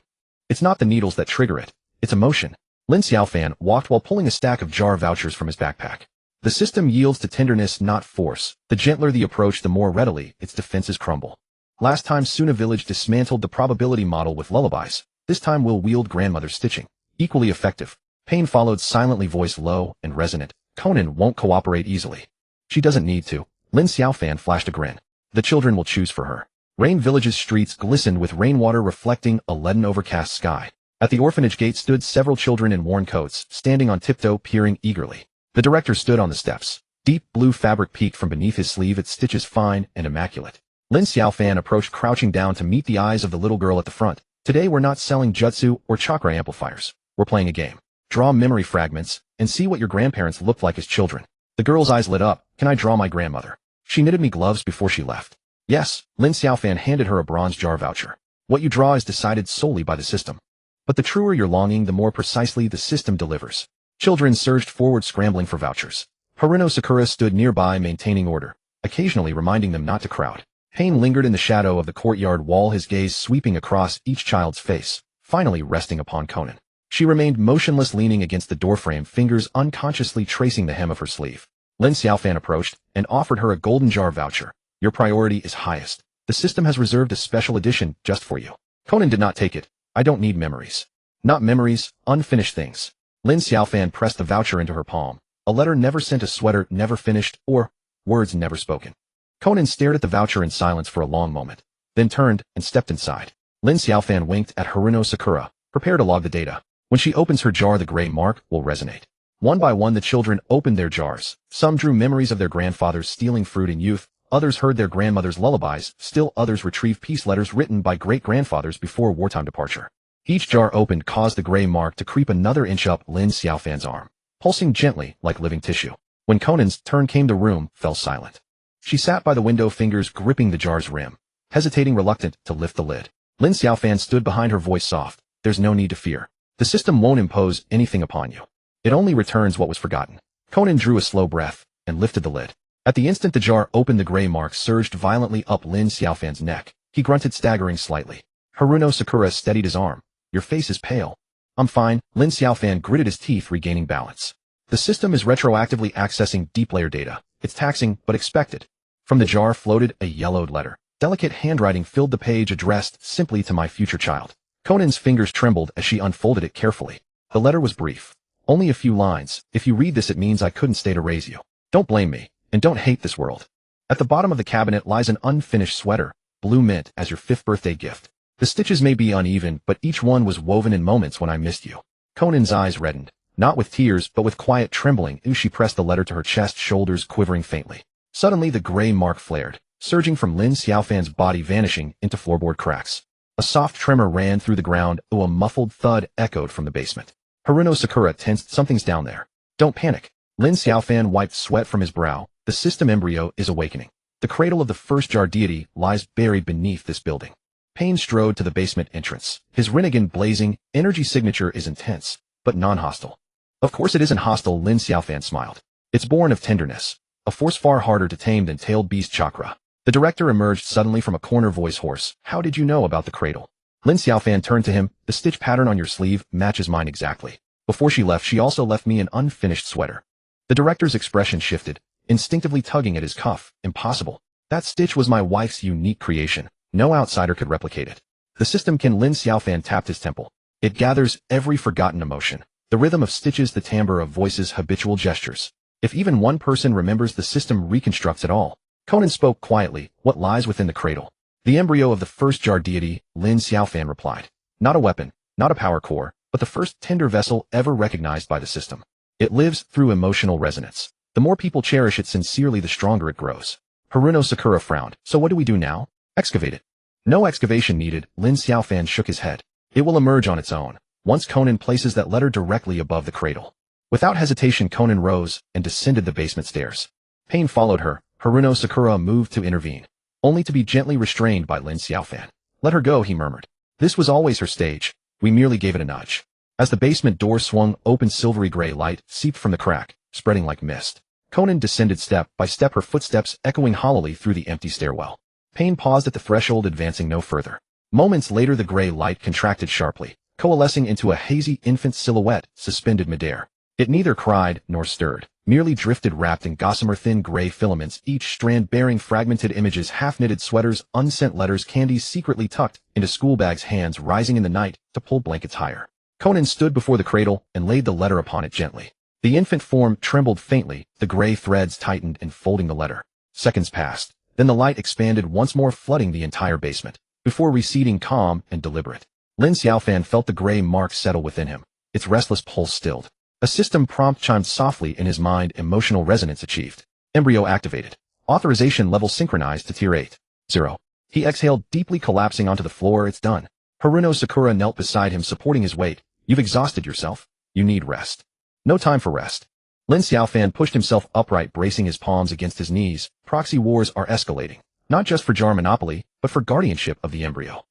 It's not the needles that trigger it. It's emotion. Lin Xiaofan walked while pulling a stack of jar vouchers from his backpack. The system yields to tenderness, not force. The gentler the approach, the more readily its defenses crumble. Last time Suna Village dismantled the probability model with lullabies. This time we'll wield grandmother's stitching. Equally effective. Payne followed silently, voice low and resonant. Conan won't cooperate easily. She doesn't need to. Lin Xiaofan flashed a grin. The children will choose for her. Rain Village's streets glistened with rainwater reflecting a leaden overcast sky. At the orphanage gate stood several children in worn coats, standing on tiptoe, peering eagerly. The director stood on the steps. Deep blue fabric peeked from beneath his sleeve, its stitches fine and immaculate. Lin Xiaofan approached, crouching down to meet the eyes of the little girl at the front. Today we're not selling jutsu or chakra amplifiers. We're playing a game. Draw memory fragments and see what your grandparents looked like as children. The girl's eyes lit up. Can I draw my grandmother? She knitted me gloves before she left. Yes. Lin Xiaofan handed her a bronze jar voucher. What you draw is decided solely by the system. But the truer your longing, the more precisely the system delivers. Children surged forward, scrambling for vouchers. Haruno Sakura stood nearby, maintaining order, occasionally reminding them not to crowd. Payne lingered in the shadow of the courtyard wall, his gaze sweeping across each child's face, finally resting upon Conan. She remained motionless, leaning against the doorframe, fingers unconsciously tracing the hem of her sleeve. Lin Xiaofan approached and offered her a golden jar voucher. Your priority is highest. The system has reserved a special edition just for you. Conan did not take it. I don't need memories. Not memories, unfinished things. Lin Xiaofan pressed the voucher into her palm. A letter never sent, a sweater never finished, or words never spoken. Conan stared at the voucher in silence for a long moment, then turned and stepped inside. Lin Xiaofan winked at Haruno Sakura. Prepare to log the data. When she opens her jar, the gray mark will resonate. One by one, the children opened their jars. Some drew memories of their grandfathers stealing fruit in youth. Others heard their grandmother's lullabies. Still others retrieved peace letters written by great-grandfathers before wartime departure. Each jar opened caused the gray mark to creep another inch up Lin Xiaofan's arm, pulsing gently like living tissue. When Conan's turn came, the room fell silent. She sat by the window, fingers gripping the jar's rim, hesitating, reluctant to lift the lid. Lin Xiaofan stood behind her, voice soft. There's no need to fear. The system won't impose anything upon you. It only returns what was forgotten. Conan drew a slow breath and lifted the lid. At the instant the jar opened, the gray mark surged violently up Lin Xiaofan's neck. He grunted, staggering slightly. Haruno Sakura steadied his arm. Your face is pale. I'm fine. Lin Xiaofan gritted his teeth, regaining balance. The system is retroactively accessing deep layer data. It's taxing, but expected. From the jar floated a yellowed letter. Delicate handwriting filled the page, addressed simply to my future child. Conan's fingers trembled as she unfolded it carefully. The letter was brief. Only a few lines. If you read this, it means I couldn't stay to raise you. Don't blame me, and don't hate this world. At the bottom of the cabinet lies an unfinished sweater, blue mint, as your 5th birthday gift. The stitches may be uneven, but each one was woven in moments when I missed you. Conan's eyes reddened, not with tears, but with quiet trembling. She pressed the letter to her chest, shoulders quivering faintly. Suddenly the gray mark flared, surging from Lin Xiaofan's body, vanishing into floorboard cracks. A soft tremor ran through the ground. A muffled thud echoed from the basement. Haruno Sakura tensed. Something's down there. Don't panic. Lin Xiaofan wiped sweat from his brow. The system embryo is awakening. The cradle of the first jar deity lies buried beneath this building. Payne strode to the basement entrance. His Rinnegan blazing, energy signature is intense, but non-hostile. Of course it isn't hostile, Lin Xiaofan smiled. It's born of tenderness, a force far harder to tame than tailed beast chakra. The director emerged suddenly from a corner, voice hoarse. How did you know about the cradle? Lin Xiaofan turned to him. The stitch pattern on your sleeve matches mine exactly. Before she left, she also left me an unfinished sweater. The director's expression shifted, instinctively tugging at his cuff. Impossible. That stitch was my wife's unique creation. No outsider could replicate it. The system can. Lin Xiaofan tapped his temple. It gathers every forgotten emotion. The rhythm of stitches, the timbre of voices, habitual gestures. If even one person remembers, the system reconstructs it all. Conan spoke quietly. What lies within the cradle? The embryo of the first jar deity, Lin Xiaofan replied. Not a weapon, not a power core, but the first tender vessel ever recognized by the system. It lives through emotional resonance. The more people cherish it sincerely, the stronger it grows. Haruno Sakura frowned. So what do we do now? Excavate it. No excavation needed. Lin Xiaofan shook his head. It will emerge on its own, once Conan places that letter directly above the cradle. Without hesitation, Conan rose and descended the basement stairs. Pain followed her. Haruno Sakura moved to intervene, only to be gently restrained by Lin Xiaofan. Let her go, he murmured. This was always her stage. We merely gave it a nudge. As the basement door swung open, silvery gray light seeped from the crack, spreading like mist. Conan descended step by step, her footsteps echoing hollowly through the empty stairwell. Pain paused at the threshold, advancing no further. Moments later, the gray light contracted sharply, coalescing into a hazy infant silhouette suspended midair. It neither cried nor stirred, merely drifted wrapped in gossamer thin gray filaments, each strand bearing fragmented images, half-knitted sweaters, unsent letters, candies secretly tucked into schoolbags, hands rising in the night to pull blankets higher. Conan stood before the cradle and laid the letter upon it gently. The infant form trembled faintly, the gray threads tightened, enfolding the letter. Seconds passed, then the light expanded once more, flooding the entire basement, before receding calm and deliberate. Lin Xiaofan felt the gray mark settle within him, its restless pulse stilled. A system prompt chimed softly in his mind, emotional resonance achieved. Embryo activated. Authorization level synchronized to tier 8. 0. He exhaled deeply, collapsing onto the floor. It's done. Haruno Sakura knelt beside him, supporting his weight. You've exhausted yourself. You need rest. No time for rest. Lin Xiaofan pushed himself upright, bracing his palms against his knees. Proxy wars are escalating, not just for jar monopoly, but for guardianship of the embryo.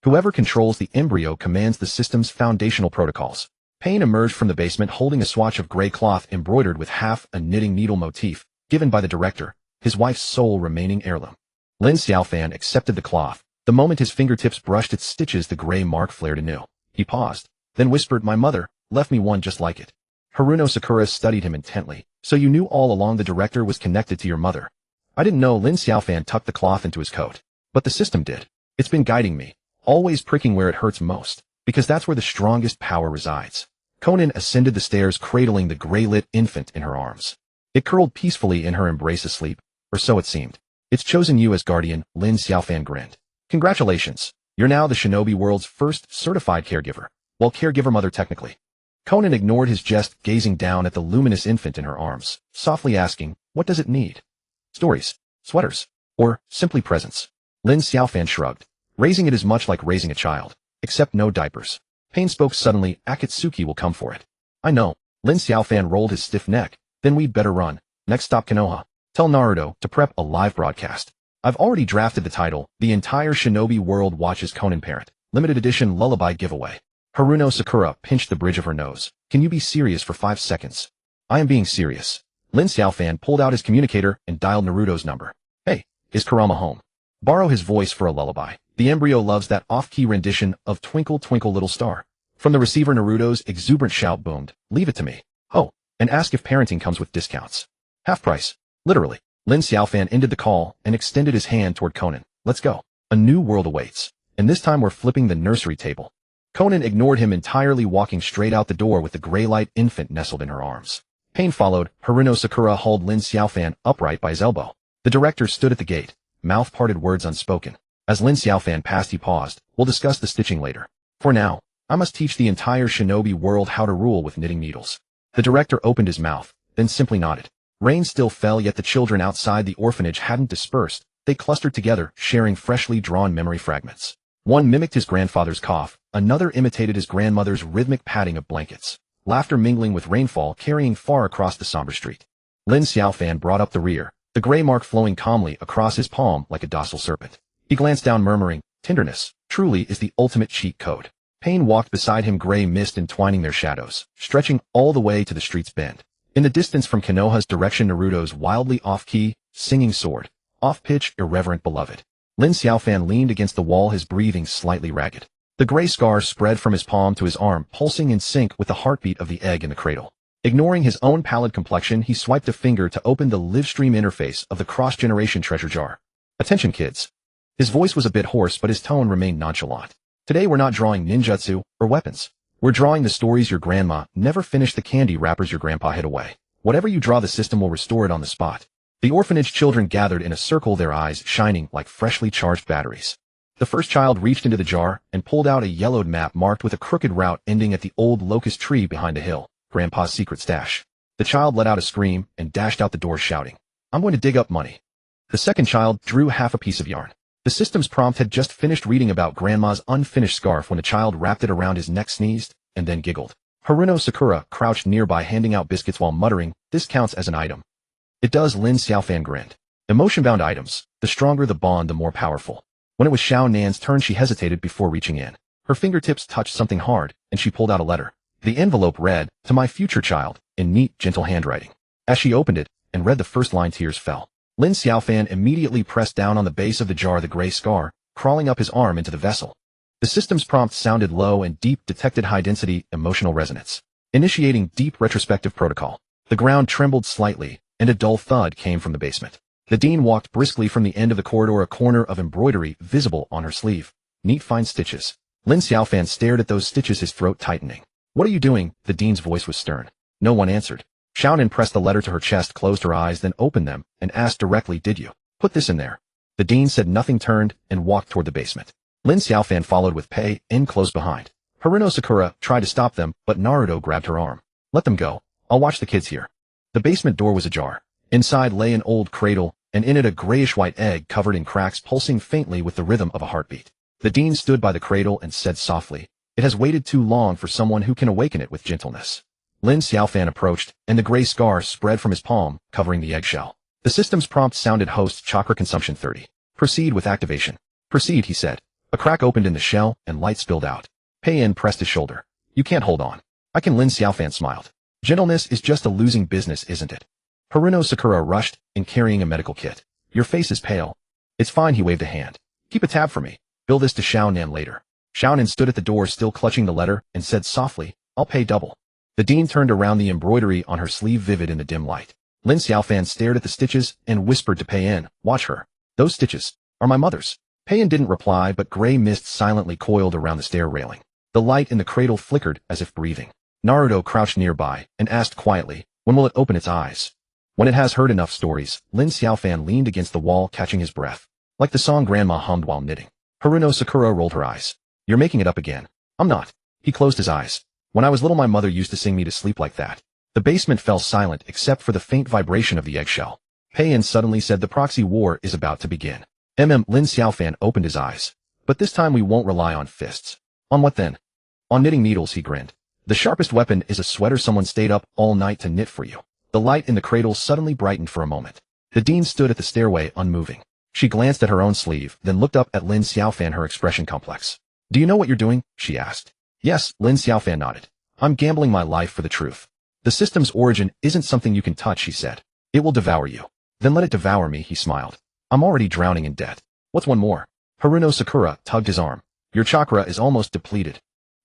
Whoever controls the embryo commands the system's foundational protocols. Pain emerged from the basement, holding a swatch of gray cloth embroidered with half a knitting needle motif, given by the director, his wife's sole remaining heirloom. Lin Xiaofan accepted the cloth. The moment his fingertips brushed its stitches, the gray mark flared anew. He paused, then whispered, My mother left me one just like it. Haruno Sakura studied him intently. So you knew all along the director was connected to your mother? I didn't know. Lin Xiaofan tucked the cloth into his coat. But the system did. It's been guiding me, always pricking where it hurts most, because that's where the strongest power resides. Conan ascended the stairs, cradling the gray-lit infant in her arms. It curled peacefully in her embrace, asleep, or so it seemed. It's chosen you as guardian, Lin Xiaofan grinned. Congratulations. You're now the shinobi world's first certified caregiver. Well, caregiver mother technically. Conan ignored his jest, gazing down at the luminous infant in her arms, softly asking, what does it need? Stories, sweaters, or simply presents? Lin Xiaofan shrugged. Raising it is much like raising a child, except no diapers. Pain spoke suddenly. Akatsuki will come for it. I know. Lin Xiaofan rolled his stiff neck. Then we'd better run. Next stop, Konoha. Tell Naruto to prep a live broadcast. I've already drafted the title. The entire shinobi world watches Conan Parent. Limited edition lullaby giveaway. Haruno Sakura pinched the bridge of her nose. Can you be serious for 5 seconds? I am being serious. Lin Xiaofan pulled out his communicator and dialed Naruto's number. Hey, is Kurama home? Borrow his voice for a lullaby. The embryo loves that off-key rendition of Twinkle Twinkle Little Star. From the receiver, Naruto's exuberant shout boomed. Leave it to me. Oh, and ask if parenting comes with discounts. Half price. Literally. Lin Xiaofan ended the call and extended his hand toward Conan. Let's go. A new world awaits. And this time we're flipping the nursery table. Conan ignored him entirely, walking straight out the door with the gray-light infant nestled in her arms. Pain followed. Haruno Sakura hauled Lin Xiaofan upright by his elbow. The director stood at the gate, mouth parted, words unspoken. As Lin Xiaofan passed, he paused. We'll discuss the stitching later. For now, I must teach the entire shinobi world how to rule with knitting needles. The director opened his mouth, then simply nodded. Rain still fell, yet the children outside the orphanage hadn't dispersed. They clustered together, sharing freshly drawn memory fragments. One mimicked his grandfather's cough, another imitated his grandmother's rhythmic patting of blankets. Laughter mingling with rainfall, carrying far across the somber street. Lin Xiaofan brought up the rear, the gray mark flowing calmly across his palm like a docile serpent. He glanced down, murmuring, tenderness, truly is the ultimate cheat code. Pain walked beside him, gray mist entwining their shadows, stretching all the way to the street's bend. In the distance from Konoha's direction, Naruto's wildly off-key, singing sword, off-pitch, irreverent beloved. Lin Xiaofan leaned against the wall, his breathing slightly ragged. The gray scar spread from his palm to his arm, pulsing in sync with the heartbeat of the egg in the cradle. Ignoring his own pallid complexion, he swiped a finger to open the livestream interface of the cross-generation treasure jar. Attention, kids. His voice was a bit hoarse, but his tone remained nonchalant. Today we're not drawing ninjutsu or weapons. We're drawing the stories your grandma never finished, the candy wrappers your grandpa hid away. Whatever you draw, the system will restore it on the spot. The orphanage children gathered in a circle, their eyes shining like freshly charged batteries. The first child reached into the jar and pulled out a yellowed map marked with a crooked route ending at the old locust tree behind the hill, Grandpa's secret stash. The child let out a scream and dashed out the door, shouting, I'm going to dig up money. The second child drew half a piece of yarn. The system's prompt had just finished reading about Grandma's unfinished scarf when the child wrapped it around his neck, sneezed, and then giggled. Haruno Sakura crouched nearby handing out biscuits while muttering, "This counts as an item." "It does," Lin Xiaofan grinned. Emotion-bound items, the stronger the bond, the more powerful. When it was Xiao Nan's turn, she hesitated before reaching in. Her fingertips touched something hard, and she pulled out a letter. The envelope read, "To my future child," in neat, gentle handwriting. As she opened it and read the first line, tears fell. Lin Xiaofan immediately pressed down on the base of the jar, the gray scar, crawling up his arm into the vessel. The system's prompt sounded low and deep, detected high-density emotional resonance. Initiating deep retrospective protocol. The ground trembled slightly, and a dull thud came from the basement. The dean walked briskly from the end of the corridor, a corner of embroidery visible on her sleeve. Neat fine stitches. Lin Xiaofan stared at those stitches, his throat tightening. "What are you doing?" The dean's voice was stern. No one answered. Xiaonan pressed the letter to her chest, closed her eyes, then opened them, and asked directly, "Did you put this in there?" The dean said nothing, turned, and walked toward the basement. Lin Xiaofan followed with Pei in close behind. Haruno Sakura tried to stop them, but Naruto grabbed her arm. "Let them go. I'll watch the kids here." The basement door was ajar. Inside lay an old cradle, and in it a grayish-white egg covered in cracks, pulsing faintly with the rhythm of a heartbeat. The dean stood by the cradle and said softly, "It has waited too long for someone who can awaken it with gentleness." Lin Xiaofan approached, and the gray scar spread from his palm, covering the eggshell. The system's prompt sounded, "Host chakra consumption 30. Proceed with activation." "Proceed," he said. A crack opened in the shell, and light spilled out. Pei-en pressed his shoulder. "You can't hold on." "I can," Lin Xiaofan smiled. "Gentleness is just a losing business, isn't it?" Haruno Sakura rushed, in carrying a medical kit. "Your face is pale." "It's fine," he waved a hand. "Keep a tab for me. Bill this to Xiao Nan later." Xiao Nan stood at the door, still clutching the letter, and said softly, "I'll pay double." The dean turned around, the embroidery on her sleeve vivid in the dim light. Lin Xiaofan stared at the stitches and whispered to Pei-en, "Watch her. Those stitches are my mother's." Pei-en didn't reply, but gray mist silently coiled around the stair railing. The light in the cradle flickered as if breathing. Naruto crouched nearby and asked quietly, "When will it open its eyes?" "When it has heard enough stories." Lin Xiaofan leaned against the wall, catching his breath. Like the song Grandma hummed while knitting. Haruno Sakura rolled her eyes. "You're making it up again." "I'm not." He closed his eyes. "When I was little, my mother used to sing me to sleep like that." The basement fell silent except for the faint vibration of the eggshell. Pei-en suddenly said, "The proxy war is about to begin." Lin Xiaofan opened his eyes. "But this time we won't rely on fists." "On what then?" "On knitting needles," he grinned. "The sharpest weapon is a sweater someone stayed up all night to knit for you." The light in the cradle suddenly brightened for a moment. The dean stood at the stairway, unmoving. She glanced at her own sleeve, then looked up at Lin Xiaofan, her expression complex. "Do you know what you're doing?" she asked. "Yes," Lin Xiaofan nodded. "I'm gambling my life for the truth." "The system's origin isn't something you can touch," she said. "It will devour you." "Then let it devour me," he smiled. "I'm already drowning in debt. What's one more?" Haruno Sakura tugged his arm. "Your chakra is almost depleted."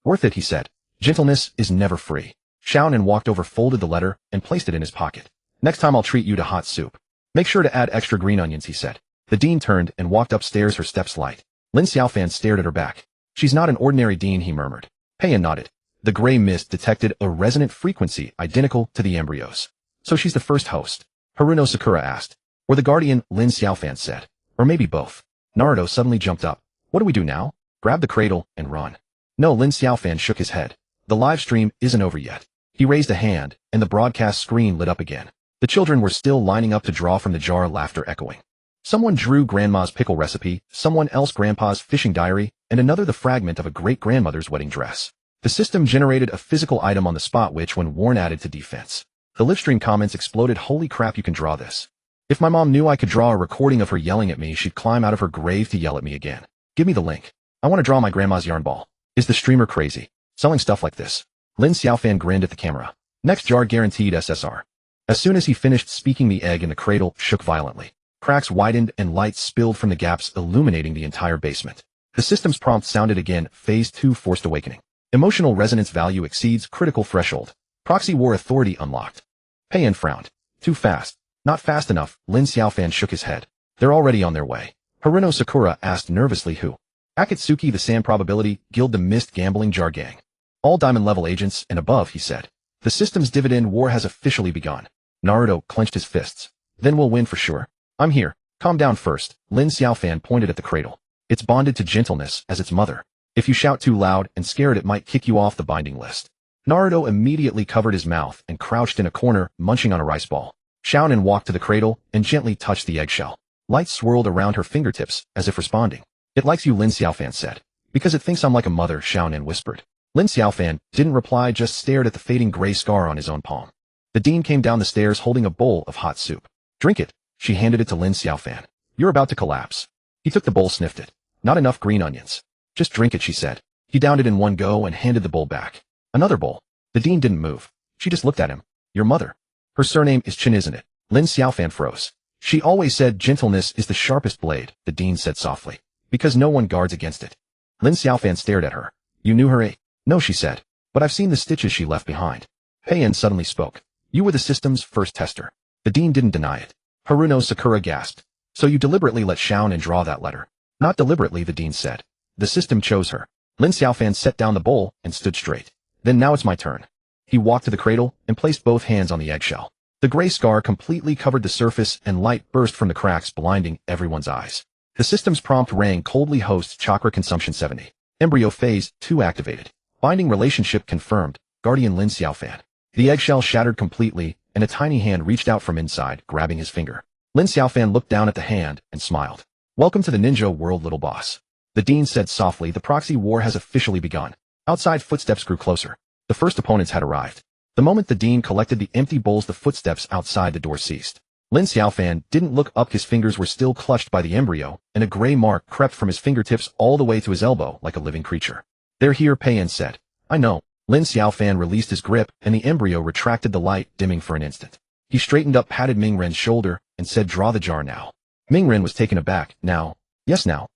"Worth it," he said. "Gentleness is never free." Xiaonan walked over, folded the letter, and placed it in his pocket. "Next time I'll treat you to hot soup. Make sure to add extra green onions," he said. The dean turned and walked upstairs, her steps light. Lin Xiaofan stared at her back. "She's not an ordinary dean," he murmured. Pei-en nodded. The gray mist detected a resonant frequency identical to the embryos. "So she's the first host?" Haruno Sakura asked. "Or the guardian," Lin Xiaofan said. "Or maybe both." Naruto suddenly jumped up. "What do we do now? Grab the cradle and run." "No," Lin Xiaofan shook his head. "The live stream isn't over yet." He raised a hand, and the broadcast screen lit up again. The children were still lining up to draw from the jar, laughter echoing. Someone drew Grandma's pickle recipe, someone else Grandpa's fishing diary, and another the fragment of a great-grandmother's wedding dress. The system generated a physical item on the spot which, when worn, added to defense. The livestream comments exploded. "Holy crap, you can draw this. If my mom knew I could draw a recording of her yelling at me, she'd climb out of her grave to yell at me again. Give me the link. I want to draw my grandma's yarn ball." "Is the streamer crazy? Selling stuff like this?" Lin Xiaofan grinned at the camera. "Next jar guaranteed SSR." As soon as he finished speaking, the egg in the cradle shook violently. Cracks widened and light spilled from the gaps, illuminating the entire basement. The system's prompt sounded again, Phase 2 Forced Awakening. Emotional resonance value exceeds critical threshold. Proxy war authority unlocked. Pei-en frowned. "Too fast." "Not fast enough," Lin Xiaofan shook his head. "They're already on their way." Haruno Sakura asked nervously, "Who?" "Akatsuki, the Sand Probability Guild, the Mist Gambling Jar Gang. All diamond-level agents and above," he said. "The system's dividend war has officially begun." Naruto clenched his fists. "Then we'll win for sure." "I'm here." "Calm down first." Lin Xiaofan pointed at the cradle. "It's bonded to gentleness as its mother. If you shout too loud and scare it might kick you off the binding list." Naruto immediately covered his mouth and crouched in a corner, munching on a rice ball. Xiaonan walked to the cradle and gently touched the eggshell. Light swirled around her fingertips, as if responding. "It likes you," Lin Xiaofan said. "Because it thinks I'm like a mother," Xiaonan whispered. Lin Xiaofan didn't reply, just stared at the fading gray scar on his own palm. The dean came down the stairs holding a bowl of hot soup. Drink it. She handed it to Lin Xiaofan. You're about to collapse. He took the bowl, sniffed it. Not enough green onions. Just drink it, she said. He downed it in one go and handed the bowl back. Another bowl. The dean didn't move. She just looked at him. Your mother. Her surname is Chin, isn't it? Lin Xiaofan froze. She always said gentleness is the sharpest blade, the dean said softly. Because no one guards against it. Lin Xiaofan stared at her. You knew her, eh? No, she said. But I've seen the stitches she left behind. Pei Yan suddenly spoke. You were the system's first tester. The dean didn't deny it. Haruno Sakura gasped. So you deliberately let Xiaonan draw that letter? Not deliberately, the dean said. The system chose her. Lin Xiaofan set down the bowl and stood straight. Then now it's my turn. He walked to the cradle and placed both hands on the eggshell. The gray scar completely covered the surface and light burst from the cracks, blinding everyone's eyes. The system's prompt rang coldly: host chakra consumption 70. Embryo phase 2 activated. Binding relationship confirmed. Guardian Lin Xiaofan. The eggshell shattered completely, and a tiny hand reached out from inside, grabbing his finger. Lin Xiaofan looked down at the hand and smiled. Welcome to the ninja world, little boss. The dean said softly. The proxy war has officially begun. Outside footsteps grew closer. The first opponents had arrived. The moment the dean collected the empty bowls, the footsteps outside the door ceased. Lin Xiaofan didn't look up. His fingers were still clutched by the embryo, and a gray mark crept from his fingertips all the way to his elbow like a living creature. They're here, Pei Yan said. I know. Lin Xiaofan released his grip, and the embryo retracted, the light dimming for an instant. He straightened up, patted Mingren's shoulder, and said, draw the jar now. Mingren was taken aback. Now? Yes, now.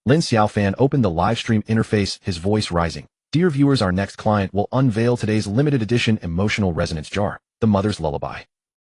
Lin Xiaofan opened the live stream interface, his voice rising. Dear viewers, our next client will unveil today's limited edition emotional resonance jar, the Mother's Lullaby.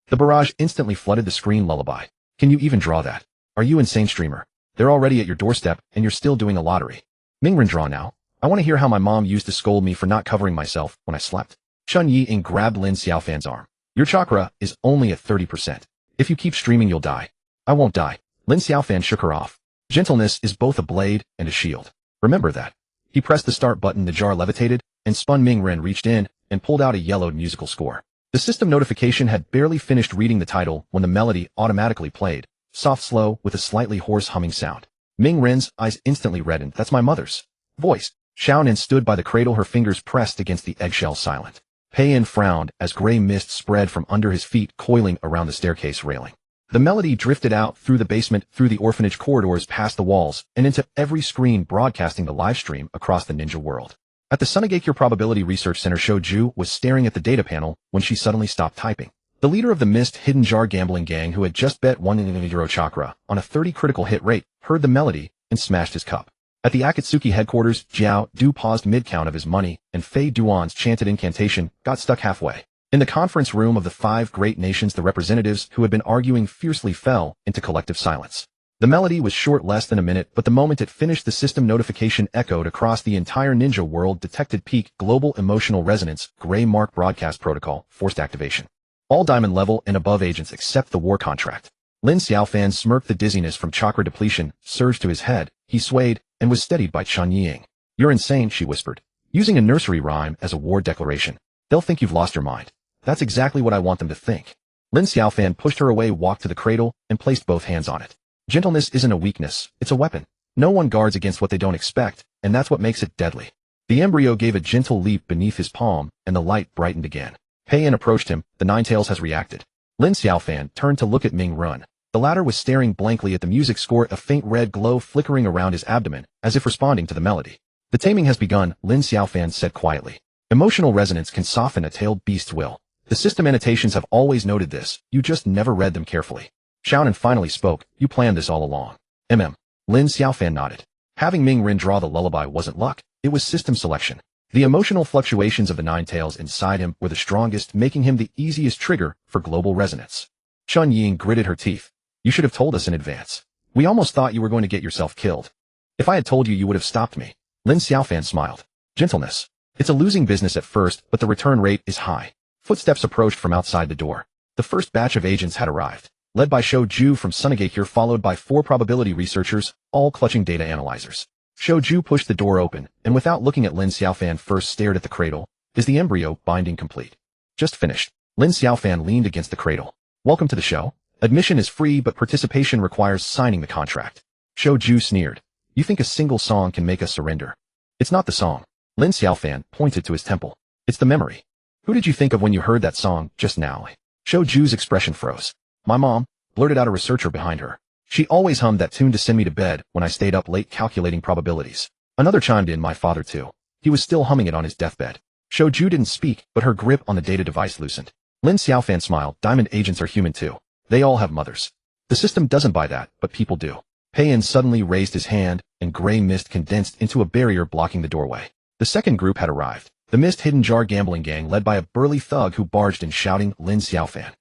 The barrage instantly flooded the screen. Lullaby. Can you even draw that? Are you insane, streamer? They're already at your doorstep, and you're still doing a lottery. Mingren, draw now. I want to hear how my mom used to scold me for not covering myself when I slept. Chun Yi grabbed Lin Xiaofan's arm. Your chakra is only at 30%. If you keep streaming, you'll die. I won't die. Lin Xiaofan shook her off. Gentleness is both a blade and a shield. Remember that. He pressed the start button, the jar levitated, and spun. Mingren reached in and pulled out a yellowed musical score. The system notification had barely finished reading the title when the melody automatically played, soft, slow, with a slightly hoarse humming sound. Mingren's eyes instantly reddened. That's my mother's voice. Xiaonan stood by the cradle, her fingers pressed against the eggshell, silent. Pei Yan frowned as gray mist spread from under his feet, coiling around the staircase railing. The melody drifted out through the basement, through the orphanage corridors, past the walls, and into every screen, broadcasting the live stream across the ninja world. At the Sunagakure Probability Research Center, Shoju was staring at the data panel when she suddenly stopped typing. The leader of the Mist Hidden Jar gambling gang, who had just bet 1 euro chakra on a 30 critical hit rate, heard the melody and smashed his cup. At the Akatsuki headquarters, Jiao Du paused mid-count of his money, and Fei Duan's chanted incantation got stuck halfway. In the conference room of the 5 great nations, the representatives who had been arguing fiercely fell into collective silence. The melody was short, less than a minute, but the moment it finished, the system notification echoed across the entire ninja world. Detected peak global emotional resonance, gray mark broadcast protocol, forced activation. All diamond level and above agents accept the war contract. Lin Xiaofan smirked. The dizziness from chakra depletion surged to his head. He swayed and was steadied by Chun Ying. You're insane, she whispered, using a nursery rhyme as a war declaration. They'll think you've lost your mind. That's exactly what I want them to think. Lin Xiaofan pushed her away, walked to the cradle, and placed both hands on it. Gentleness isn't a weakness, it's a weapon. No one guards against what they don't expect, and that's what makes it deadly. The embryo gave a gentle leap beneath his palm, and the light brightened again. Pei Yan approached him. The Ninetales has reacted. Lin Xiaofan turned to look at Ming Run. The latter was staring blankly at the music score, a faint red glow flickering around his abdomen, as if responding to the melody. The taming has begun, Lin Xiaofan said quietly. Emotional resonance can soften a tailed beast's will. The system annotations have always noted this, you just never read them carefully. Xiaonan finally spoke. You planned this all along. Lin Xiaofan nodded. Having Ming Ren draw the lullaby wasn't luck, it was system selection. The emotional fluctuations of the Ninetales inside him were the strongest, making him the easiest trigger for global resonance. Chun Ying gritted her teeth. You should have told us in advance. We almost thought you were going to get yourself killed. If I had told you, you would have stopped me. Lin Xiaofan smiled. Gentleness. It's a losing business at first, but the return rate is high. Footsteps approached from outside the door. The first batch of agents had arrived, led by Shoju from Sunagakure, followed by 4 probability researchers, all clutching data analyzers. Shoju pushed the door open, and without looking at Lin Xiaofan, first stared at the cradle. Is the embryo binding complete? Just finished. Lin Xiaofan leaned against the cradle. Welcome to the show. Admission is free, but participation requires signing the contract. Shoju sneered. You think a single song can make us surrender? It's not the song. Lin Xiaofan pointed to his temple. It's the memory. Who did you think of when you heard that song just now? Shou Ju's expression froze. My mom, blurted out a researcher behind her. She always hummed that tune to send me to bed when I stayed up late calculating probabilities. Another chimed in, my father too. He was still humming it on his deathbed. Shou Ju didn't speak, but her grip on the data device loosened. Lin Xiaofan smiled. Diamond agents are human too. They all have mothers. The system doesn't buy that, but people do. Pei Yin suddenly raised his hand, and gray mist condensed into a barrier blocking the doorway. The second group had arrived. The mist-hidden jar gambling gang led by a burly thug who barged in shouting, Lin Xiaofan.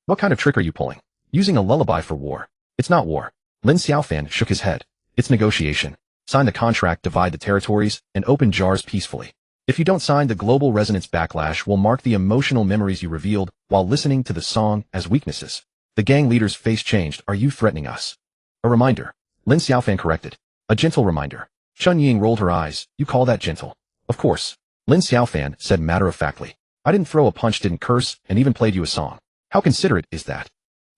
What kind of trick are you pulling? Using a lullaby for war. It's not war. Lin Xiaofan shook his head. It's negotiation. Sign the contract, divide the territories, and open jars peacefully. If you don't sign, the global resonance backlash will mark the emotional memories you revealed while listening to the song as weaknesses. The gang leader's face changed. Are you threatening us? A reminder. Lin Xiaofan corrected. A gentle reminder. Chun Ying rolled her eyes. You call that gentle? Of course. Lin Xiaofan said matter-of-factly. I didn't throw a punch, didn't curse, and even played you a song. How considerate is that?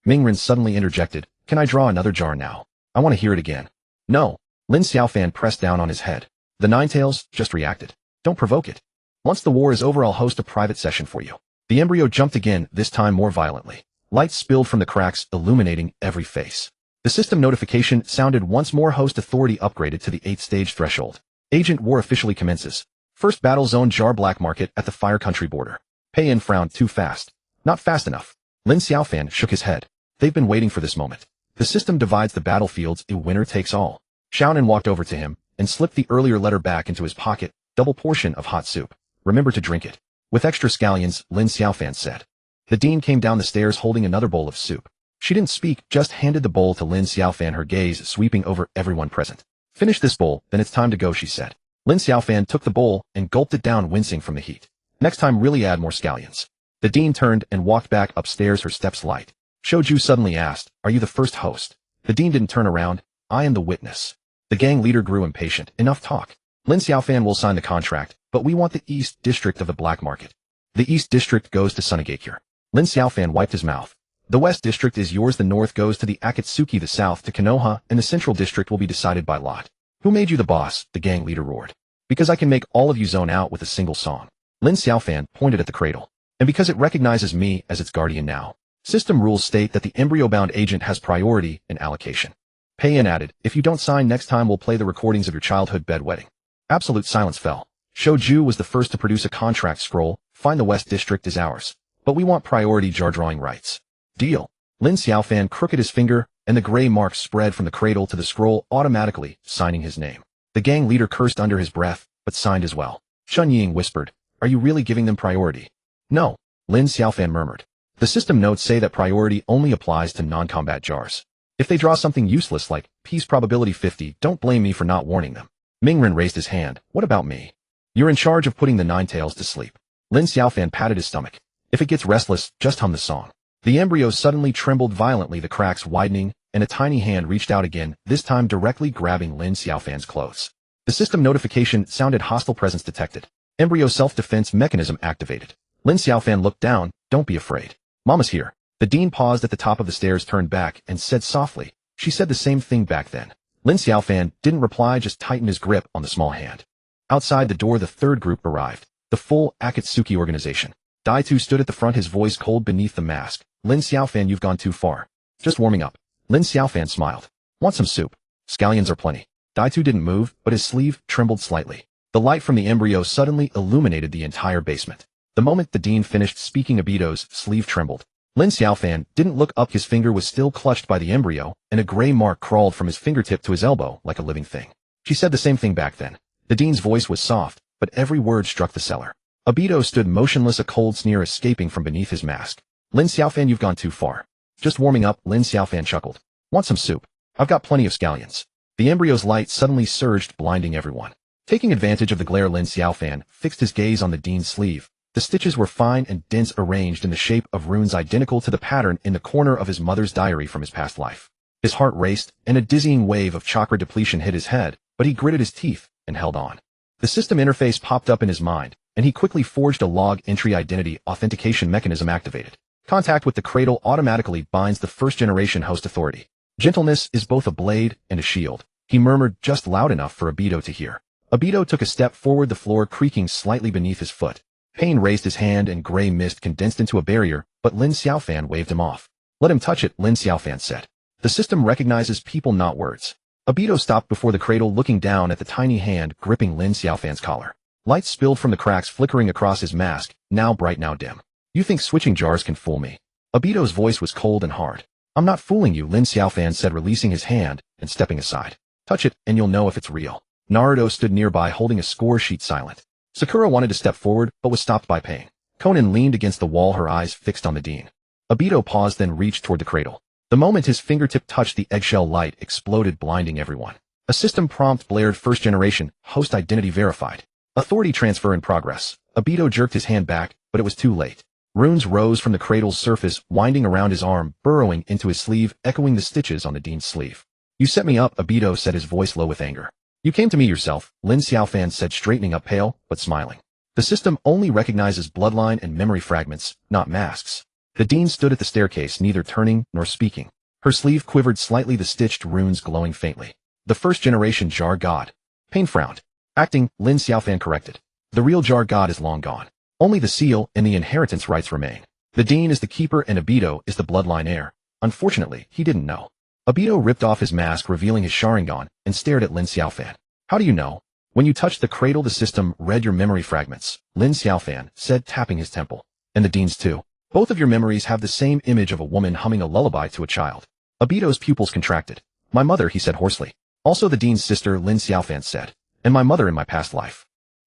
Mingren suddenly interjected. Can I draw another jar now? I want to hear it again. No. Lin Xiaofan pressed down on his head. The Ninetales just reacted. Don't provoke it. Once the war is over, I'll host a private session for you. The embryo jumped again, this time more violently. Light spilled from the cracks, illuminating every face. The system notification sounded once more. Host authority upgraded to the 8th stage threshold. Agent war officially commences. First battle zone, jar black market at the Fire Country border. Pei Yin frowned. Too fast. Not fast enough. Lin Xiaofan shook his head. They've been waiting for this moment. The system divides the battlefields, a winner takes all. Xiaonan walked over to him and slipped the earlier letter back into his pocket. Double portion of hot soup. Remember to drink it. With extra scallions, Lin Xiaofan said. The dean came down the stairs holding another bowl of soup. She didn't speak, just handed the bowl to Lin Xiaofan, her gaze sweeping over everyone present. Finish this bowl, then it's time to go, she said. Lin Xiaofan took the bowl and gulped it down, wincing from the heat. Next time really add more scallions. The dean turned and walked back upstairs, her steps light. Shou Ju suddenly asked, are you the first host? The dean didn't turn around. I am the witness. The gang leader grew impatient. Enough talk. Lin Xiaofan will sign the contract, but we want the East District of the Black Market. The East District goes to Sunagakure. Lin Xiaofan wiped his mouth. The West District is yours, the North goes to the Akatsuki, the South to Konoha, and the Central District will be decided by lot. Who made you the boss? The gang leader roared. Because I can make all of you zone out with a single song. Lin Xiaofan pointed at the cradle. And because it recognizes me as its guardian now. System rules state that the embryo-bound agent has priority in allocation. Pei Yin added, if you don't sign next time we'll play the recordings of your childhood bedwetting. Absolute silence fell. Shou Ju was the first to produce a contract scroll. Fine, the West District is ours. But we want priority jar drawing rights. Deal. Lin Xiaofan crooked his finger, and the gray mark spread from the cradle to the scroll, automatically signing his name. The gang leader cursed under his breath, but signed as well. Chun Ying whispered, are you really giving them priority? No. Lin Xiaofan murmured. The system notes say that priority only applies to non-combat jars. If they draw something useless like peace probability 50, don't blame me for not warning them. Mingren raised his hand. What about me? You're in charge of putting the Ninetales to sleep. Lin Xiaofan patted his stomach. If it gets restless, just hum the song. The embryo suddenly trembled violently, the cracks widening, and a tiny hand reached out again, this time directly grabbing Lin Xiaofan's clothes. The system notification sounded. Hostile presence detected. Embryo self-defense mechanism activated. Lin Xiaofan looked down. Don't be afraid. Mama's here. The dean paused at the top of the stairs, turned back, and said softly. She said the same thing back then. Lin Xiaofan didn't reply, just tightened his grip on the small hand. Outside the door, the third group arrived. The full Akatsuki organization. Daitu stood at the front, his voice cold beneath the mask. Lin Xiaofan, you've gone too far. Just warming up. Lin Xiaofan smiled. Want some soup? Scallions are plenty. Daitu didn't move, but his sleeve trembled slightly. The light from the embryo suddenly illuminated the entire basement. The moment the dean finished speaking, Abito's sleeve trembled. Lin Xiaofan didn't look up, his finger was still clutched by the embryo, and a gray mark crawled from his fingertip to his elbow like a living thing. She said the same thing back then. The dean's voice was soft, but every word struck the cellar. Abito stood motionless, a cold sneer escaping from beneath his mask. Lin Xiaofan, you've gone too far. Just warming up, Lin Xiaofan chuckled. Want some soup? I've got plenty of scallions. The embryo's light suddenly surged, blinding everyone. Taking advantage of the glare, Lin Xiaofan fixed his gaze on the dean's sleeve. The stitches were fine and dense, arranged in the shape of runes identical to the pattern in the corner of his mother's diary from his past life. His heart raced, and a dizzying wave of chakra depletion hit his head, but he gritted his teeth and held on. The system interface popped up in his mind, and he quickly forged a log entry. Identity authentication mechanism activated. Contact with the cradle automatically binds the first-generation host authority. Gentleness is both a blade and a shield. He murmured just loud enough for Abito to hear. Obito took a step forward, the floor creaking slightly beneath his foot. Pain raised his hand and gray mist condensed into a barrier, but Lin Xiaofan waved him off. Let him touch it, Lin Xiaofan said. The system recognizes people, not words. Obito stopped before the cradle, looking down at the tiny hand gripping Lin Xiaofan's collar. Light spilled from the cracks flickering across his mask, now bright, now dim. You think switching jars can fool me? Obito's voice was cold and hard. I'm not fooling you, Lin Xiaofan said, releasing his hand and stepping aside. Touch it, and you'll know if it's real. Naruto stood nearby holding a score sheet, silent. Sakura wanted to step forward, but was stopped by pain. Konan leaned against the wall, her eyes fixed on the dean. Obito paused, then reached toward the cradle. The moment his fingertip touched the eggshell, light exploded, blinding everyone. A system prompt blared, first generation, host identity verified. Authority transfer in progress. Obito jerked his hand back, but it was too late. Runes rose from the cradle's surface, winding around his arm, burrowing into his sleeve, echoing the stitches on the dean's sleeve. You set me up, Obito said, his voice low with anger. You came to me yourself, Lin Xiaofan said, straightening up, pale, but smiling. The system only recognizes bloodline and memory fragments, not masks. The dean stood at the staircase, neither turning nor speaking. Her sleeve quivered slightly, the stitched runes glowing faintly. The first generation Jar God. Pain frowned. Acting, Lin Xiaofan corrected. The real Jar God is long gone. Only the seal and the inheritance rights remain. The dean is the keeper and Obito is the bloodline heir. Unfortunately, he didn't know. Obito ripped off his mask, revealing his Sharingan, and stared at Lin Xiaofan. How do you know? When you touched the cradle, the system read your memory fragments, Lin Xiaofan said, tapping his temple. And the dean's too. Both of your memories have the same image of a woman humming a lullaby to a child. Obito's pupils contracted. My mother, he said hoarsely. Also the dean's sister, Lin Xiaofan said. And my mother in my past life.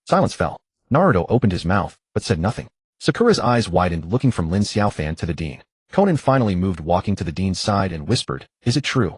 Silence fell. Naruto opened his mouth, but said nothing. Sakura's eyes widened, looking from Lin Xiaofan to the dean. Konan finally moved, walking to the dean's side, and whispered, is it true?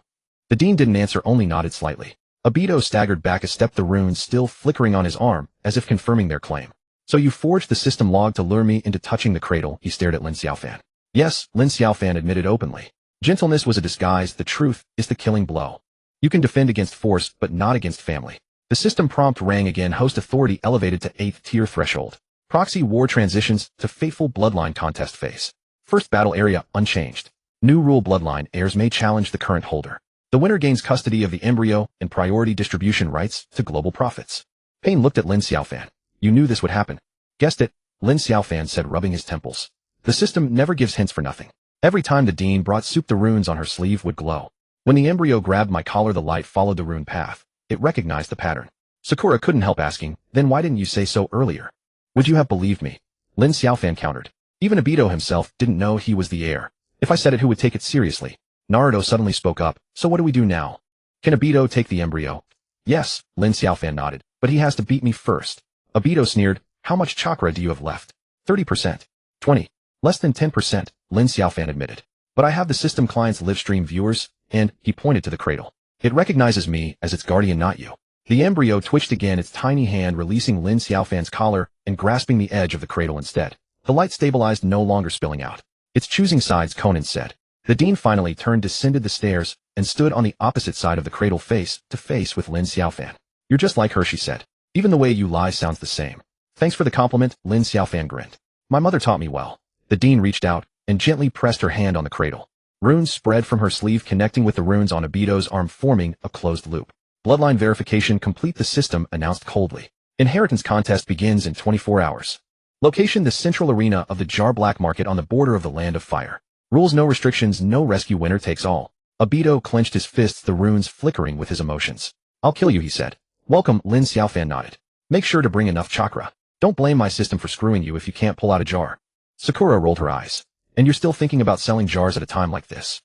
The dean didn't answer, only nodded slightly. Obito staggered back a step, the runes still flickering on his arm, as if confirming their claim. So you forged the system log to lure me into touching the cradle, he stared at Lin Xiaofan. Yes, Lin Xiaofan admitted openly. Gentleness was a disguise, the truth is the killing blow. You can defend against force, but not against family. The system prompt rang again, host authority elevated to 8th tier threshold. Proxy war transitions to fateful bloodline contest phase. First battle area, unchanged. New rule, bloodline heirs may challenge the current holder. The winner gains custody of the embryo and priority distribution rights to global profits. Pain looked at Lin Xiaofan. You knew this would happen. Guessed it, Lin Xiaofan said, rubbing his temples. The system never gives hints for nothing. Every time the dean brought soup, the runes on her sleeve would glow. When the embryo grabbed my collar, the light followed the rune path. It recognized the pattern. Sakura couldn't help asking, then why didn't you say so earlier? Would you have believed me? Lin Xiaofan countered. Even Obito himself didn't know he was the heir. If I said it, who would take it seriously? Naruto suddenly spoke up. So what do we do now? Can Obito take the embryo? Yes, Lin Xiaofan nodded, but he has to beat me first. Obito sneered. How much chakra do you have left? 30%. 20. Less than 10%, Lin Xiaofan admitted. But I have the system client's live stream viewers, and he pointed to the cradle. It recognizes me as its guardian, not you. The embryo twitched again, its tiny hand releasing Lin Xiaofan's collar and grasping the edge of the cradle instead. The light stabilized, no longer spilling out. It's choosing sides, Konan said. The dean finally turned, descended the stairs, and stood on the opposite side of the cradle, face to face with Lin Xiaofan. You're just like her, she said. Even the way you lie sounds the same. Thanks for the compliment, Lin Xiaofan grinned. My mother taught me well. The dean reached out and gently pressed her hand on the cradle. Runes spread from her sleeve, connecting with the runes on Obito's arm, forming a closed loop. Bloodline verification complete, the system announced coldly. Inheritance contest begins in 24 hours. Location: the central arena of the Jar Black Market on the border of the Land of Fire. Rules: no restrictions, no rescue, winner takes all. Obito clenched his fists, the runes flickering with his emotions. I'll kill you, he said. Welcome, Lin Xiaofan nodded. Make sure to bring enough chakra. Don't blame my system for screwing you if you can't pull out a jar. Sakura rolled her eyes. And you're still thinking about selling jars at a time like this?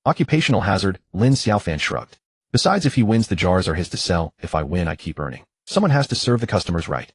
Occupational hazard, Lin Xiaofan shrugged. Besides, if he wins, the jars are his to sell. If I win, I keep earning. Someone has to serve the customers right.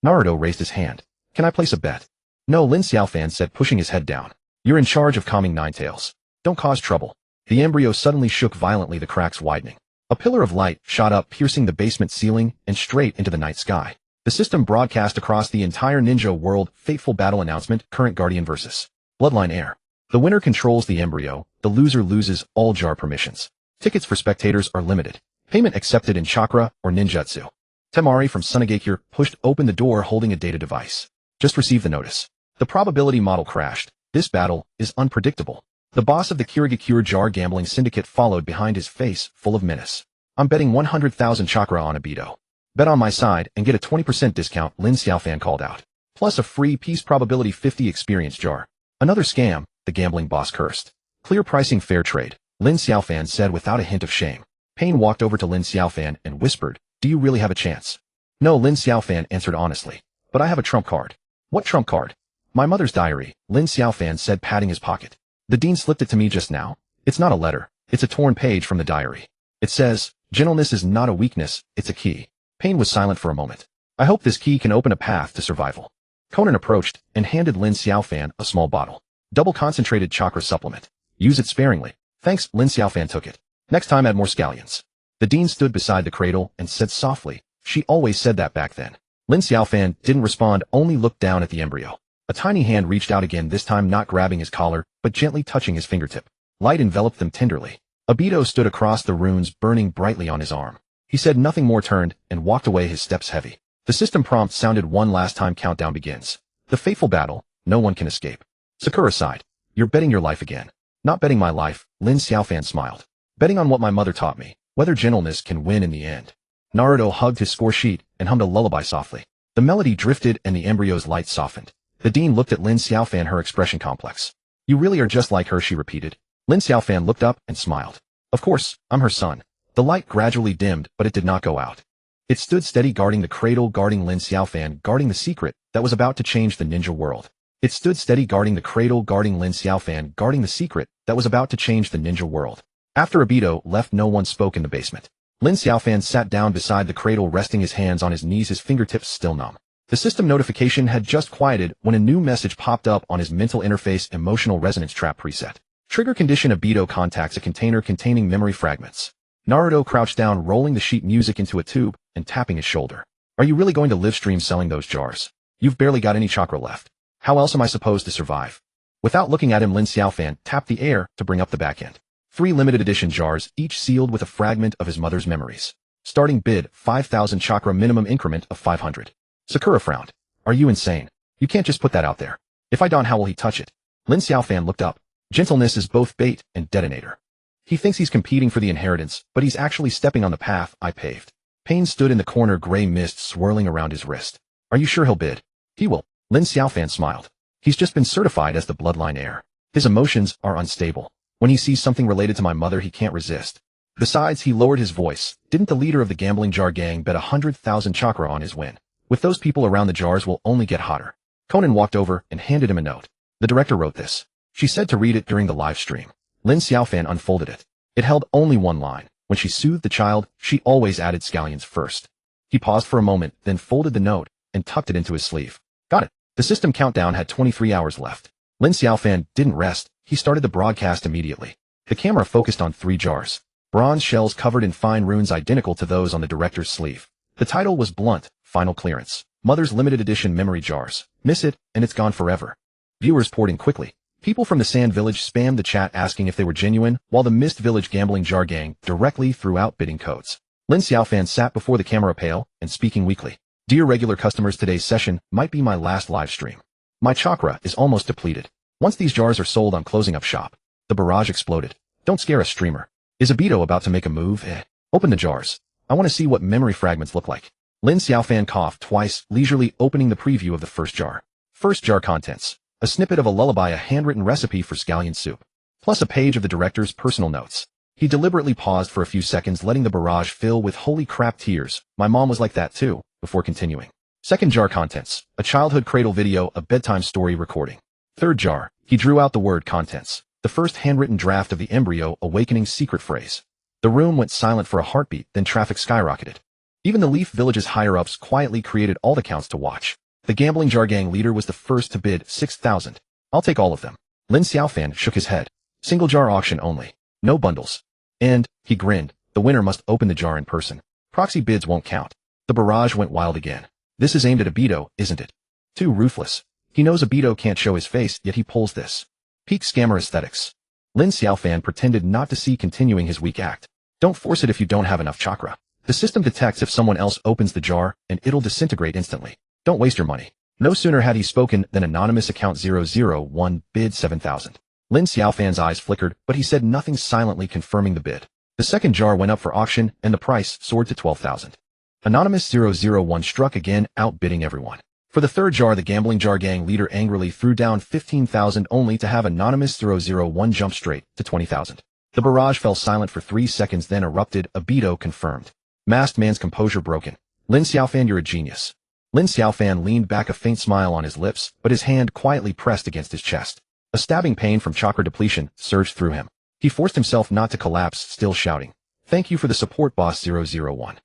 Naruto raised his hand. Can I place a bet? No, Lin Xiaofan said, pushing his head down. You're in charge of calming Ninetales. Don't cause trouble. The embryo suddenly shook violently, the cracks widening. A pillar of light shot up, piercing the basement ceiling and straight into the night sky. The system broadcast across the entire ninja world, fateful battle announcement, current guardian versus bloodline heir. The winner controls the embryo, the loser loses all jar permissions. Tickets for spectators are limited. Payment accepted in chakra or ninjutsu. Temari from Sunagakure pushed open the door, holding a data device. Just received the notice. The probability model crashed. This battle is unpredictable. The boss of the Kirigakure Jar Gambling Syndicate followed behind, his face full of menace. I'm betting 100,000 chakra on Obito. Bet on my side and get a 20% discount, Lin Xiaofan called out. Plus a free piece probability 50 experience jar. Another scam, the gambling boss cursed. Clear pricing, fair trade, Lin Xiaofan said without a hint of shame. Payne walked over to Lin Xiaofan and whispered, do you really have a chance? No, Lin Xiaofan answered honestly. But I have a trump card. What trump card? My mother's diary, Lin Xiaofan said, patting his pocket. The dean slipped it to me just now. It's not a letter. It's a torn page from the diary. It says, gentleness is not a weakness, it's a key. Payne was silent for a moment. I hope this key can open a path to survival. Conan approached and handed Lin Xiaofan a small bottle. Double concentrated chakra supplement. Use it sparingly. Thanks, Lin Xiaofan took it. Next time add more scallions. The dean stood beside the cradle and said softly, she always said that back then. Lin Xiaofan didn't respond, only looked down at the embryo. A tiny hand reached out again, this time not grabbing his collar, but gently touching his fingertip. Light enveloped them tenderly. Abito stood across the runes, burning brightly on his arm. He said nothing more, turned, and walked away, his steps heavy. The system prompt sounded one last time, countdown begins. The fateful battle, no one can escape. Sakura sighed. You're betting your life again. Not betting my life, Lin Xiaofan smiled. Betting on what my mother taught me, whether gentleness can win in the end. Naruto hugged his score sheet and hummed a lullaby softly. The melody drifted and the embryo's light softened. The dean looked at Lin Xiaofan, her expression complex. You really are just like her, she repeated. Lin Xiaofan looked up and smiled. Of course, I'm her son. The light gradually dimmed, but it did not go out. It stood steady, guarding the cradle, guarding Lin Xiaofan, guarding the secret that was about to change the ninja world. It stood steady, guarding the cradle, guarding Lin Xiaofan, guarding the secret that was about to change the ninja world. After Abito left, no one spoke in the basement. Lin Xiaofan sat down beside the cradle, resting his hands on his knees, his fingertips still numb. The system notification had just quieted when a new message popped up on his mental interface, emotional resonance trap preset. Trigger condition, Abito contacts a container containing memory fragments. Naruto crouched down, rolling the sheet music into a tube and tapping his shoulder. Are you really going to live stream selling those jars? You've barely got any chakra left. How else am I supposed to survive? Without looking at him, Lin Xiaofan tapped the air to bring up the back end. 3 limited edition jars, each sealed with a fragment of his mother's memories. Starting bid, 5,000 chakra, minimum increment of 500. Sakura frowned. Are you insane? You can't just put that out there. If I don't, how will he touch it? Lin Xiaofan looked up. Gentleness is both bait and detonator. He thinks he's competing for the inheritance, but he's actually stepping on the path I paved. Payne stood in the corner, gray mist swirling around his wrist. Are you sure he'll bid? He will. Lin Xiaofan smiled. He's just been certified as the bloodline heir. His emotions are unstable. When he sees something related to my mother, he can't resist. Besides, he lowered his voice. Didn't the leader of the gambling jar gang bet 100,000 chakra on his win? With those people around, the jars will only get hotter. Conan walked over and handed him a note. The director wrote this. She said to read it during the live stream. Lin Xiaofan unfolded it. It held only one line. When she soothed the child, she always added scallions first. He paused for a moment, then folded the note and tucked it into his sleeve. Got it. The system countdown had 23 hours left. Lin Xiaofan didn't rest. He started the broadcast immediately. The camera focused on 3 jars. Bronze shells covered in fine runes identical to those on the director's sleeve. The title was blunt, Final Clearance. Mother's limited edition memory jars. Miss it, and it's gone forever. Viewers poured in quickly. People from the Sand Village spammed the chat asking if they were genuine, while the Mist Village gambling jar gang directly threw out bidding codes. Lin Xiaofan sat before the camera, pale and speaking weakly. Dear regular customers, today's session might be my last live stream. My chakra is almost depleted. Once these jars are sold, I'm closing up shop. The barrage exploded. Don't scare a streamer. Is Abito about to make a move? Open the jars. I want to see what memory fragments look like. Lin Xiaofan coughed twice, leisurely opening the preview of the first jar. First jar contents. A snippet of a lullaby, a handwritten recipe for scallion soup, plus a page of the director's personal notes. He deliberately paused for a few seconds, letting the barrage fill with holy crap tears. My mom was like that too, before continuing. Second jar contents. A childhood cradle video, a bedtime story recording. Third jar. He drew out the word contents. The first handwritten draft of the embryo awakening secret phrase. The room went silent for a heartbeat, then traffic skyrocketed. Even the Leaf Village's higher-ups quietly created alt accounts to watch. The gambling jar gang leader was the first to bid 6,000. I'll take all of them. Lin Xiaofan shook his head. Single jar auction only. No bundles. And, he grinned, the winner must open the jar in person. Proxy bids won't count. The barrage went wild again. This is aimed at Abito, isn't it? Too ruthless. He knows Abito can't show his face, yet he pulls this. Peak scammer aesthetics. Lin Xiaofan pretended not to see, continuing his weak act. Don't force it if you don't have enough chakra. The system detects if someone else opens the jar, and it'll disintegrate instantly. Don't waste your money. No sooner had he spoken than anonymous account 001 bid 7,000. Lin Xiaofan's eyes flickered, but he said nothing, silently confirming the bid. The second jar went up for auction, and the price soared to 12,000. Anonymous 001 struck again, outbidding everyone. For the third jar, the gambling jar gang leader angrily threw down 15,000 only to have Anonymous 001 jump straight to 20,000. The barrage fell silent for 3 seconds, then erupted. Abito confirmed. Masked man's composure broken. Lin Xiaofan, you're a genius. Lin Xiaofan leaned back, a faint smile on his lips, but his hand quietly pressed against his chest. A stabbing pain from chakra depletion surged through him. He forced himself not to collapse, still shouting, "Thank you for the support, Boss 001.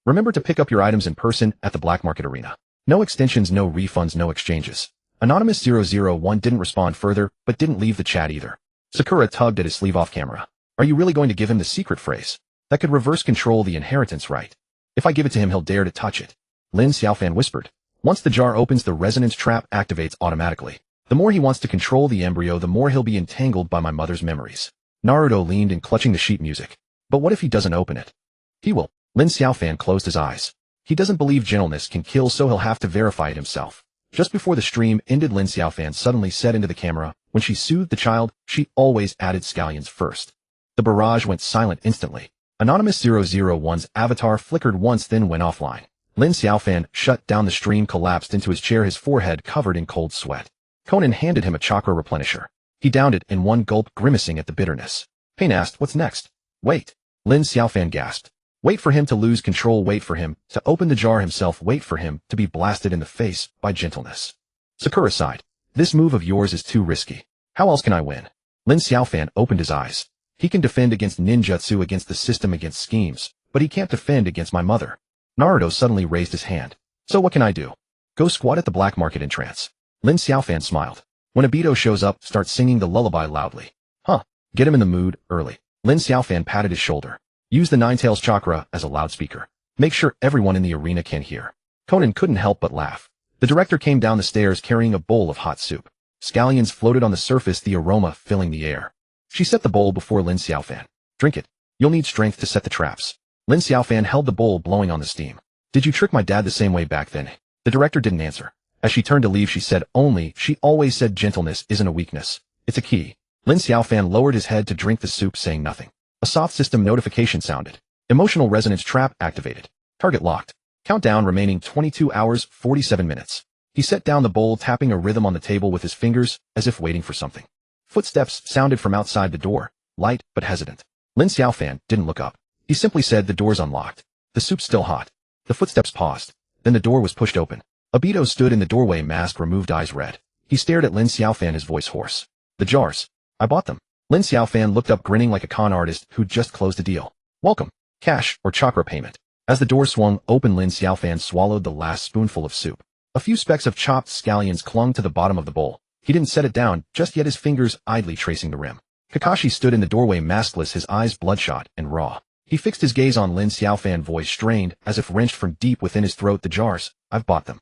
Remember to pick up your items in person at the black market arena. No extensions, no refunds, no exchanges." Anonymous 001 didn't respond further, but didn't leave the chat either. Sakura tugged at his sleeve off camera. Are you really going to give him the secret phrase? That could reverse control the inheritance, right? If I give it to him, he'll dare to touch it. Lin Xiaofan whispered. Once the jar opens, the resonance trap activates automatically. The more he wants to control the embryo, the more he'll be entangled by my mother's memories. Naruto leaned in, clutching the sheet music. But what if he doesn't open it? He will. Lin Xiaofan closed his eyes. He doesn't believe gentleness can kill, so he'll have to verify it himself. Just before the stream ended, Lin Xiaofan suddenly said into the camera, when she soothed the child, she always added scallions first. The barrage went silent instantly. Anonymous 001's avatar flickered once, then went offline. Lin Xiaofan shut down the stream, collapsed into his chair, his forehead covered in cold sweat. Conan handed him a chakra replenisher. He downed it in one gulp, grimacing at the bitterness. Pain asked, what's next? Wait. Lin Xiaofan gasped. Wait for him to lose control, wait for him to open the jar himself, wait for him to be blasted in the face by gentleness. Sakura sighed. This move of yours is too risky. How else can I win? Lin Xiaofan opened his eyes. He can defend against ninjutsu, against the system, against schemes, but he can't defend against my mother. Naruto suddenly raised his hand. So what can I do? Go squat at the black market in trance. Lin Xiaofan smiled. When Abito shows up, start singing the lullaby loudly. Huh. Get him in the mood early. Lin Xiaofan patted his shoulder. Use the Ninetales chakra as a loudspeaker. Make sure everyone in the arena can hear. Conan couldn't help but laugh. The director came down the stairs carrying a bowl of hot soup. Scallions floated on the surface, the aroma filling the air. She set the bowl before Lin Xiaofan. Drink it. You'll need strength to set the traps. Lin Xiaofan held the bowl, blowing on the steam. Did you trick my dad the same way back then? The director didn't answer. As she turned to leave, she said, she always said gentleness isn't a weakness. It's a key. Lin Xiaofan lowered his head to drink the soup, saying nothing. A soft system notification sounded. Emotional resonance trap activated. Target locked. Countdown remaining 22 hours, 47 minutes. He set down the bowl, tapping a rhythm on the table with his fingers, as if waiting for something. Footsteps sounded from outside the door, light but hesitant. Lin Xiaofan didn't look up. He simply said, the door's unlocked. The soup's still hot. The footsteps paused. Then the door was pushed open. Abito stood in the doorway, mask removed, eyes red. He stared at Lin Xiaofan, his voice hoarse. The jars. I bought them. Lin Xiaofan looked up, grinning like a con artist who'd just closed a deal. Welcome. Cash or chakra payment. As the door swung open, Lin Xiaofan swallowed the last spoonful of soup. A few specks of chopped scallions clung to the bottom of the bowl. He didn't set it down just yet, his fingers idly tracing the rim. Kakashi stood in the doorway, maskless, his eyes bloodshot and raw. He fixed his gaze on Lin Xiaofan, voice strained, as if wrenched from deep within his throat. The jars. I've bought them.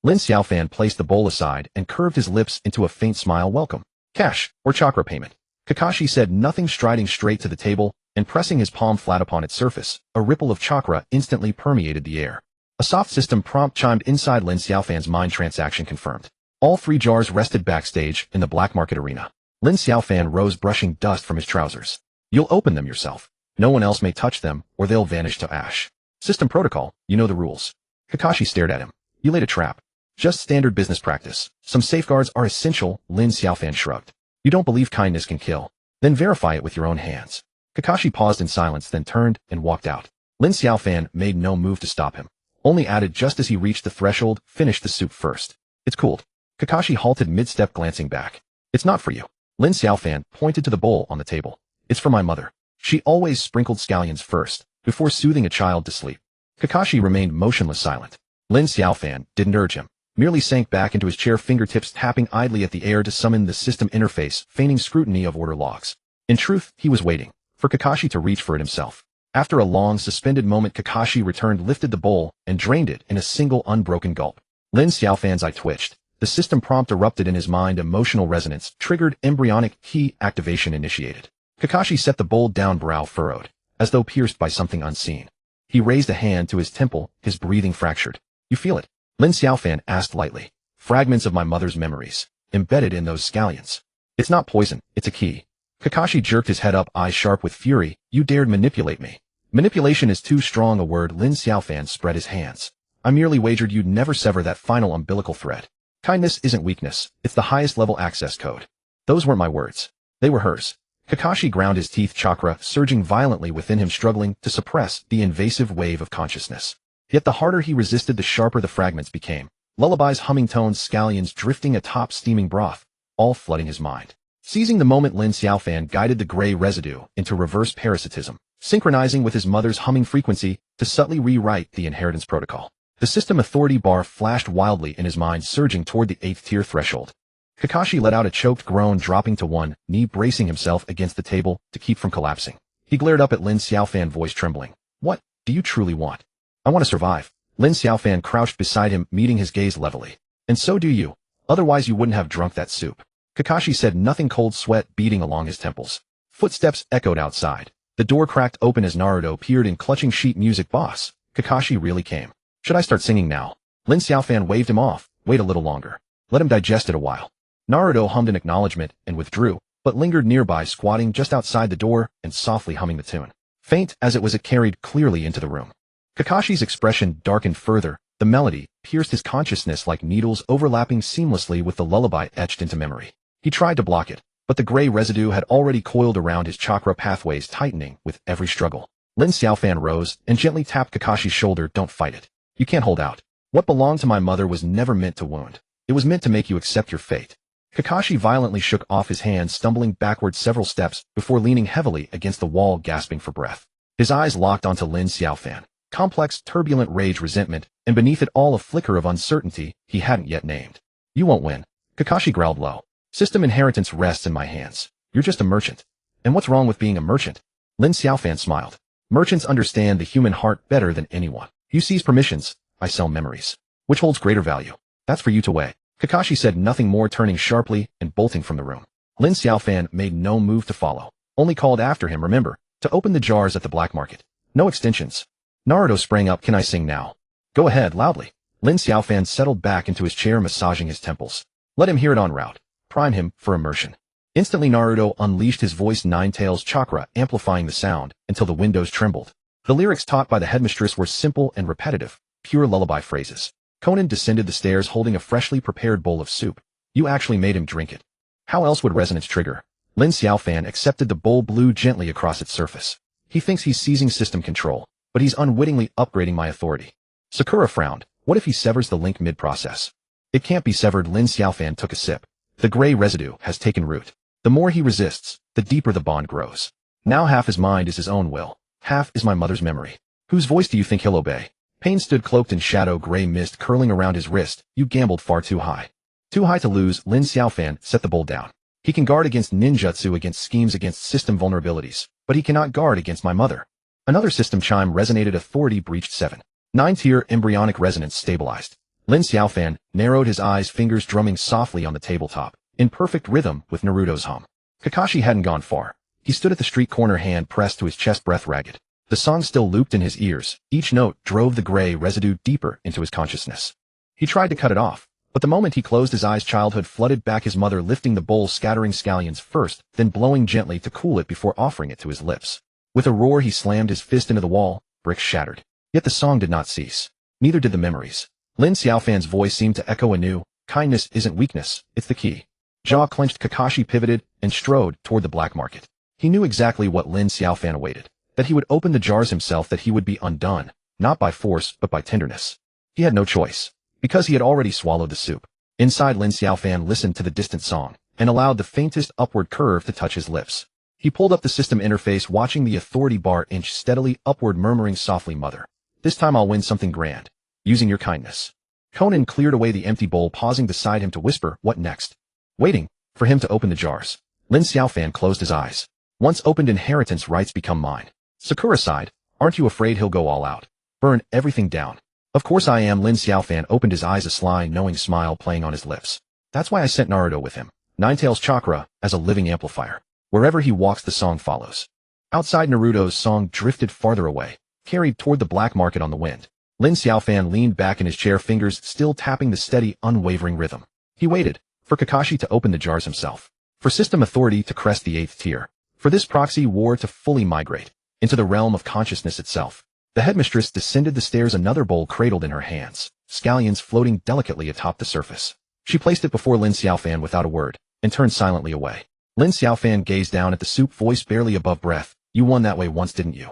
Lin Xiaofan placed the bowl aside and curved his lips into a faint smile. Welcome. Cash or chakra payment. Kakashi said nothing, striding straight to the table and pressing his palm flat upon its surface. A ripple of chakra instantly permeated the air. A soft system prompt chimed inside Lin Xiaofan's mind. Transaction confirmed. All 3 jars rested backstage in the black market arena. Lin Xiaofan rose, brushing dust from his trousers. You'll open them yourself. No one else may touch them, or they'll vanish to ash. System protocol, you know the rules. Kakashi stared at him. You laid a trap. Just standard business practice. Some safeguards are essential. Lin Xiaofan shrugged. You don't believe kindness can kill? Then verify it with your own hands. Kakashi paused in silence, then turned and walked out. Lin Xiaofan made no move to stop him. Only added just as he reached the threshold, finish the soup first. It's cooled. Kakashi halted mid-step, glancing back. It's not for you. Lin Xiaofan pointed to the bowl on the table. It's for my mother. She always sprinkled scallions first, before soothing a child to sleep. Kakashi remained motionless, silent. Lin Xiaofan didn't urge him. Merely sank back into his chair, fingertips tapping idly at the air to summon the system interface, feigning scrutiny of order logs. In truth, he was waiting for Kakashi to reach for it himself. After a long, suspended moment, Kakashi returned, lifted the bowl, and drained it in a single, unbroken gulp. Lin Xiaofan's eye twitched. The system prompt erupted in his mind. Emotional resonance triggered. Embryonic key activation initiated. Kakashi set the bowl down, brow furrowed, as though pierced by something unseen. He raised a hand to his temple, his breathing fractured. You feel it? Lin Xiaofan asked lightly. Fragments of my mother's memories, embedded in those scallions. It's not poison, it's a key. Kakashi jerked his head up, eyes sharp with fury. You dared manipulate me. Manipulation is too strong a word. Lin Xiaofan spread his hands. I merely wagered you'd never sever that final umbilical thread. Kindness isn't weakness, it's the highest level access code. Those weren't my words. They were hers. Kakashi ground his teeth, chakra surging violently within him, struggling to suppress the invasive wave of consciousness. Yet the harder he resisted, the sharper the fragments became. Lullabies, humming tones, scallions drifting atop steaming broth, all flooding his mind. Seizing the moment, Lin Xiaofan guided the gray residue into reverse parasitism, synchronizing with his mother's humming frequency to subtly rewrite the inheritance protocol. The system authority bar flashed wildly in his mind, surging toward the 8th tier threshold. Kakashi let out a choked groan, dropping to one knee, bracing himself against the table to keep from collapsing. He glared up at Lin Xiaofan, voice trembling. What do you truly want? I want to survive. Lin Xiaofan crouched beside him, meeting his gaze levelly. And so do you. Otherwise you wouldn't have drunk that soup. Kakashi said nothing, cold sweat beading along his temples. Footsteps echoed outside. The door cracked open as Naruto peered in, clutching sheet music. Boss, Kakashi really came. Should I start singing now? Lin Xiaofan waved him off. Wait a little longer. Let him digest it a while. Naruto hummed an acknowledgement and withdrew, but lingered nearby, squatting just outside the door and softly humming the tune. Faint as it was, it carried clearly into the room. Kakashi's expression darkened further. The melody pierced his consciousness like needles, overlapping seamlessly with the lullaby etched into memory. He tried to block it, but the gray residue had already coiled around his chakra pathways, tightening with every struggle. Lin Xiaofan rose and gently tapped Kakashi's shoulder. Don't fight it. You can't hold out. What belonged to my mother was never meant to wound. It was meant to make you accept your fate. Kakashi violently shook off his hand, stumbling backward several steps before leaning heavily against the wall, gasping for breath. His eyes locked onto Lin Xiaofan. Complex, turbulent rage, resentment, and beneath it all a flicker of uncertainty he hadn't yet named. You won't win. Kakashi growled low. System inheritance rests in my hands. You're just a merchant. And what's wrong with being a merchant? Lin Xiaofan smiled. Merchants understand the human heart better than anyone. You seize permissions, I sell memories. Which holds greater value? That's for you to weigh. Kakashi said nothing more, turning sharply and bolting from the room. Lin Xiaofan made no move to follow, only called after him, remember, to open the jars at the black market. No extensions. Naruto sprang up. Can I sing now? Go ahead, loudly. Lin Xiaofan settled back into his chair, massaging his temples. Let him hear it en route. Prime him for immersion. Instantly Naruto unleashed his voice, nine tails chakra amplifying the sound until the windows trembled. The lyrics taught by the headmistress were simple and repetitive, pure lullaby phrases. Conan descended the stairs holding a freshly prepared bowl of soup. You actually made him drink it. How else would resonance trigger? Lin Xiaofan accepted the bowl, blew gently across its surface. He thinks he's seizing system control, but he's unwittingly upgrading my authority. Sakura frowned. What if he severs the link mid-process? It can't be severed. Lin Xiaofan took a sip. The gray residue has taken root. The more he resists, the deeper the bond grows. Now half his mind is his own will. Half is my mother's memory. Whose voice do you think he'll obey? Pain stood cloaked in shadow, gray mist curling around his wrist. You gambled far too high. Too high to lose. Lin Xiaofan set the bowl down. He can guard against ninjutsu, against schemes, against system vulnerabilities, but he cannot guard against my mother. Another system chime resonated. Authority breached 7. 9-tier embryonic resonance stabilized. Lin Xiaofan narrowed his eyes, fingers drumming softly on the tabletop, in perfect rhythm with Naruto's hum. Kakashi hadn't gone far. He stood at the street corner, hand pressed to his chest, breath ragged. The song still looped in his ears. Each note drove the gray residue deeper into his consciousness. He tried to cut it off, but the moment he closed his eyes, childhood flooded back. His mother lifting the bowl, scattering scallions first, then blowing gently to cool it before offering it to his lips. With a roar he slammed his fist into the wall. Bricks shattered. Yet the song did not cease. Neither did the memories. Lin Xiaofan's voice seemed to echo anew. Kindness isn't weakness, it's the key. Jaw clenched, Kakashi pivoted and strode toward the black market. He knew exactly what Lin Xiaofan awaited. That he would open the jars himself, that he would be undone, not by force but by tenderness. He had no choice, because he had already swallowed the soup. Inside, Lin Xiaofan listened to the distant song, and allowed the faintest upward curve to touch his lips. He pulled up the system interface, watching the authority bar inch steadily upward, murmuring softly, Mother, this time I'll win something grand, using your kindness. Conan cleared away the empty bowl, pausing beside him to whisper, what next? Waiting for him to open the jars. Lin Xiaofan closed his eyes. Once opened, inheritance rights become mine. Sakura sighed. Aren't you afraid he'll go all out? Burn everything down. Of course I am. Lin Xiaofan opened his eyes, a sly, knowing smile playing on his lips. That's why I sent Naruto with him. Ninetails chakra as a living amplifier. Wherever he walks, the song follows. Outside, Naruto's song drifted farther away, carried toward the black market on the wind. Lin Xiaofan leaned back in his chair, fingers still tapping the steady, unwavering rhythm. He waited for Kakashi to open the jars himself, for system authority to crest the 8th tier, for this proxy war to fully migrate. into the realm of consciousness itself. The headmistress descended the stairs, another bowl cradled in her hands, scallions floating delicately atop the surface. She placed it before Lin Xiaofan without a word, and turned silently away. Lin Xiaofan gazed down at the soup, voice barely above breath. You won that way once, didn't you?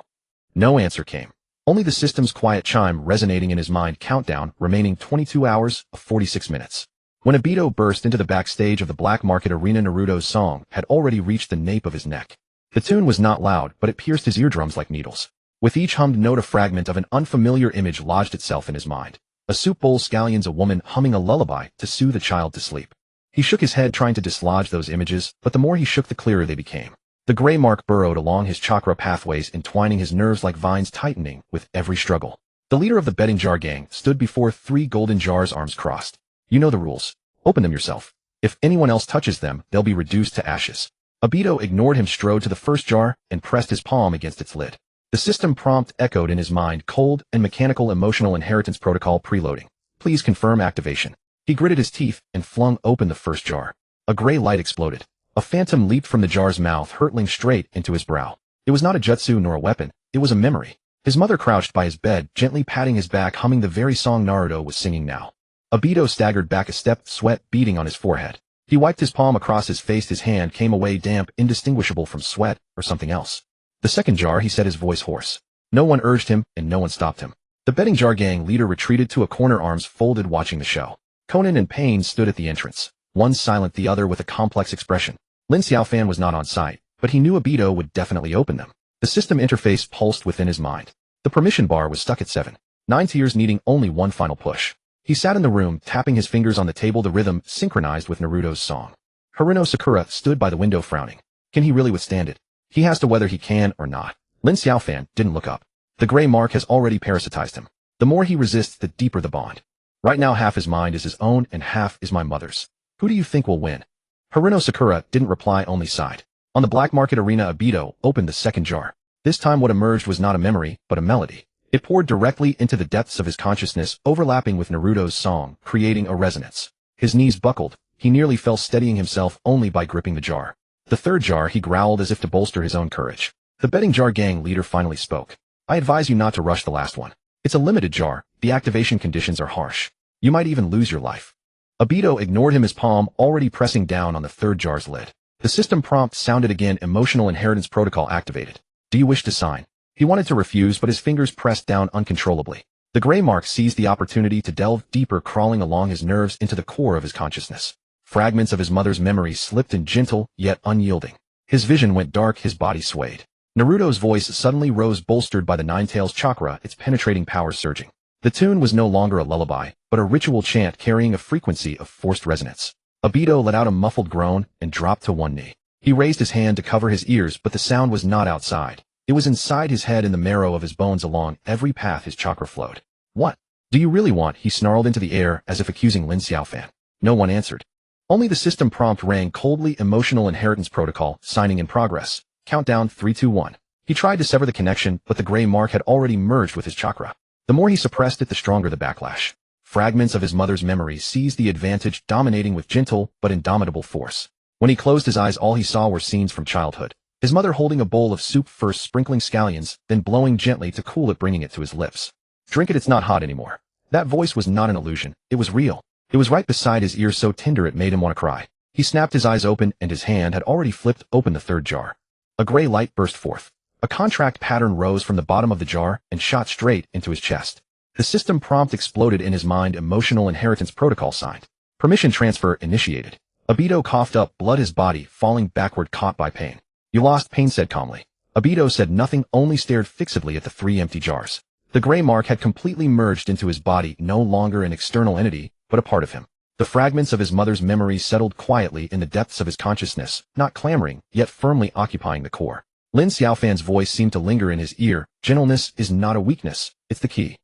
No answer came. Only the system's quiet chime resonating in his mind. Countdown, remaining 22 hours of 46 minutes. When Obito burst into the backstage of the Black Market Arena, Naruto's song had already reached the nape of his neck. The tune was not loud, but it pierced his eardrums like needles. With each hummed note, a fragment of an unfamiliar image lodged itself in his mind. A soup bowl, scallions, a woman humming a lullaby to soothe a child to sleep. He shook his head, trying to dislodge those images, but the more he shook, the clearer they became. The gray mark burrowed along his chakra pathways, entwining his nerves like vines, tightening with every struggle. The leader of the betting jar gang stood before 3 golden jars, arms crossed. You know the rules. Open them yourself. If anyone else touches them, they'll be reduced to ashes. Obito ignored him, strode to the first jar, and pressed his palm against its lid. The system prompt echoed in his mind, cold and mechanical, emotional inheritance protocol preloading. Please confirm activation. He gritted his teeth and flung open the first jar. A gray light exploded. A phantom leaped from the jar's mouth, hurtling straight into his brow. It was not a jutsu nor a weapon. It was a memory. His mother crouched by his bed, gently patting his back, humming the very song Naruto was singing now. Obito staggered back a step, sweat beading on his forehead. He wiped his palm across his face. His hand came away damp, indistinguishable from sweat or something else. The second jar, he said, his voice hoarse. No one urged him, and no one stopped him. The betting jar gang leader retreated to a corner, arms folded, watching the show. Conan and Pain stood at the entrance, one silent, the other with a complex expression. Lin Xiaofan was not on site, but he knew Obito would definitely open them. The system interface pulsed within his mind. The permission bar was stuck at 7. 9 tiers, needing only one final push. He sat in the room, tapping his fingers on the table, the rhythm synchronized with Naruto's song. Haruno Sakura stood by the window, frowning. Can he really withstand it? He has to, whether he can or not. Lin Xiaofan didn't look up. The gray mark has already parasitized him. The more he resists, the deeper the bond. Right now, half his mind is his own and half is my mother's. Who do you think will win? Haruno Sakura didn't reply, only sighed. On the Black Market Arena, Obito opened the second jar. This time what emerged was not a memory, but a melody. It poured directly into the depths of his consciousness, overlapping with Naruto's song, creating a resonance. His knees buckled. He nearly fell, steadying himself only by gripping the jar. The third jar, he growled as if to bolster his own courage. The betting jar gang leader finally spoke. I advise you not to rush the last one. It's a limited jar. The activation conditions are harsh. You might even lose your life. Obito ignored him, his palm already pressing down on the third jar's lid. The system prompt sounded again, emotional inheritance protocol activated. Do you wish to sign? He wanted to refuse, but his fingers pressed down uncontrollably. The gray mark seized the opportunity to delve deeper, crawling along his nerves into the core of his consciousness. Fragments of his mother's memory slipped in, gentle yet unyielding. His vision went dark, his body swayed. Naruto's voice suddenly rose, bolstered by the Nine-Tails chakra, its penetrating power surging. The tune was no longer a lullaby, but a ritual chant carrying a frequency of forced resonance. Obito let out a muffled groan and dropped to one knee. He raised his hand to cover his ears, but the sound was not outside. It was inside his head, in the marrow of his bones, along every path his chakra flowed. What do you really want? He snarled into the air, as if accusing Lin Xiaofan. No one answered. Only the system prompt rang coldly, emotional inheritance protocol, signing in progress. Countdown 3, 2, 1. He tried to sever the connection, but the gray mark had already merged with his chakra. The more he suppressed it, the stronger the backlash. Fragments of his mother's memory seized the advantage, dominating with gentle but indomitable force. When he closed his eyes, all he saw were scenes from childhood. His mother holding a bowl of soup, first sprinkling scallions, then blowing gently to cool it, bringing it to his lips. Drink it, it's not hot anymore. That voice was not an illusion. It was real. It was right beside his ear, so tender it made him want to cry. He snapped his eyes open, and his hand had already flipped open the third jar. A gray light burst forth. A contract pattern rose from the bottom of the jar and shot straight into his chest. The system prompt exploded in his mind, emotional inheritance protocol signed. Permission transfer initiated. Obito coughed up blood, his body falling backward, caught by pain. You lost, Pain said calmly. Obito said nothing, only stared fixedly at the 3 empty jars. The gray mark had completely merged into his body, no longer an external entity, but a part of him. The fragments of his mother's memory settled quietly in the depths of his consciousness, not clamoring, yet firmly occupying the core. Lin Xiaofan's voice seemed to linger in his ear. Gentleness is not a weakness, it's the key.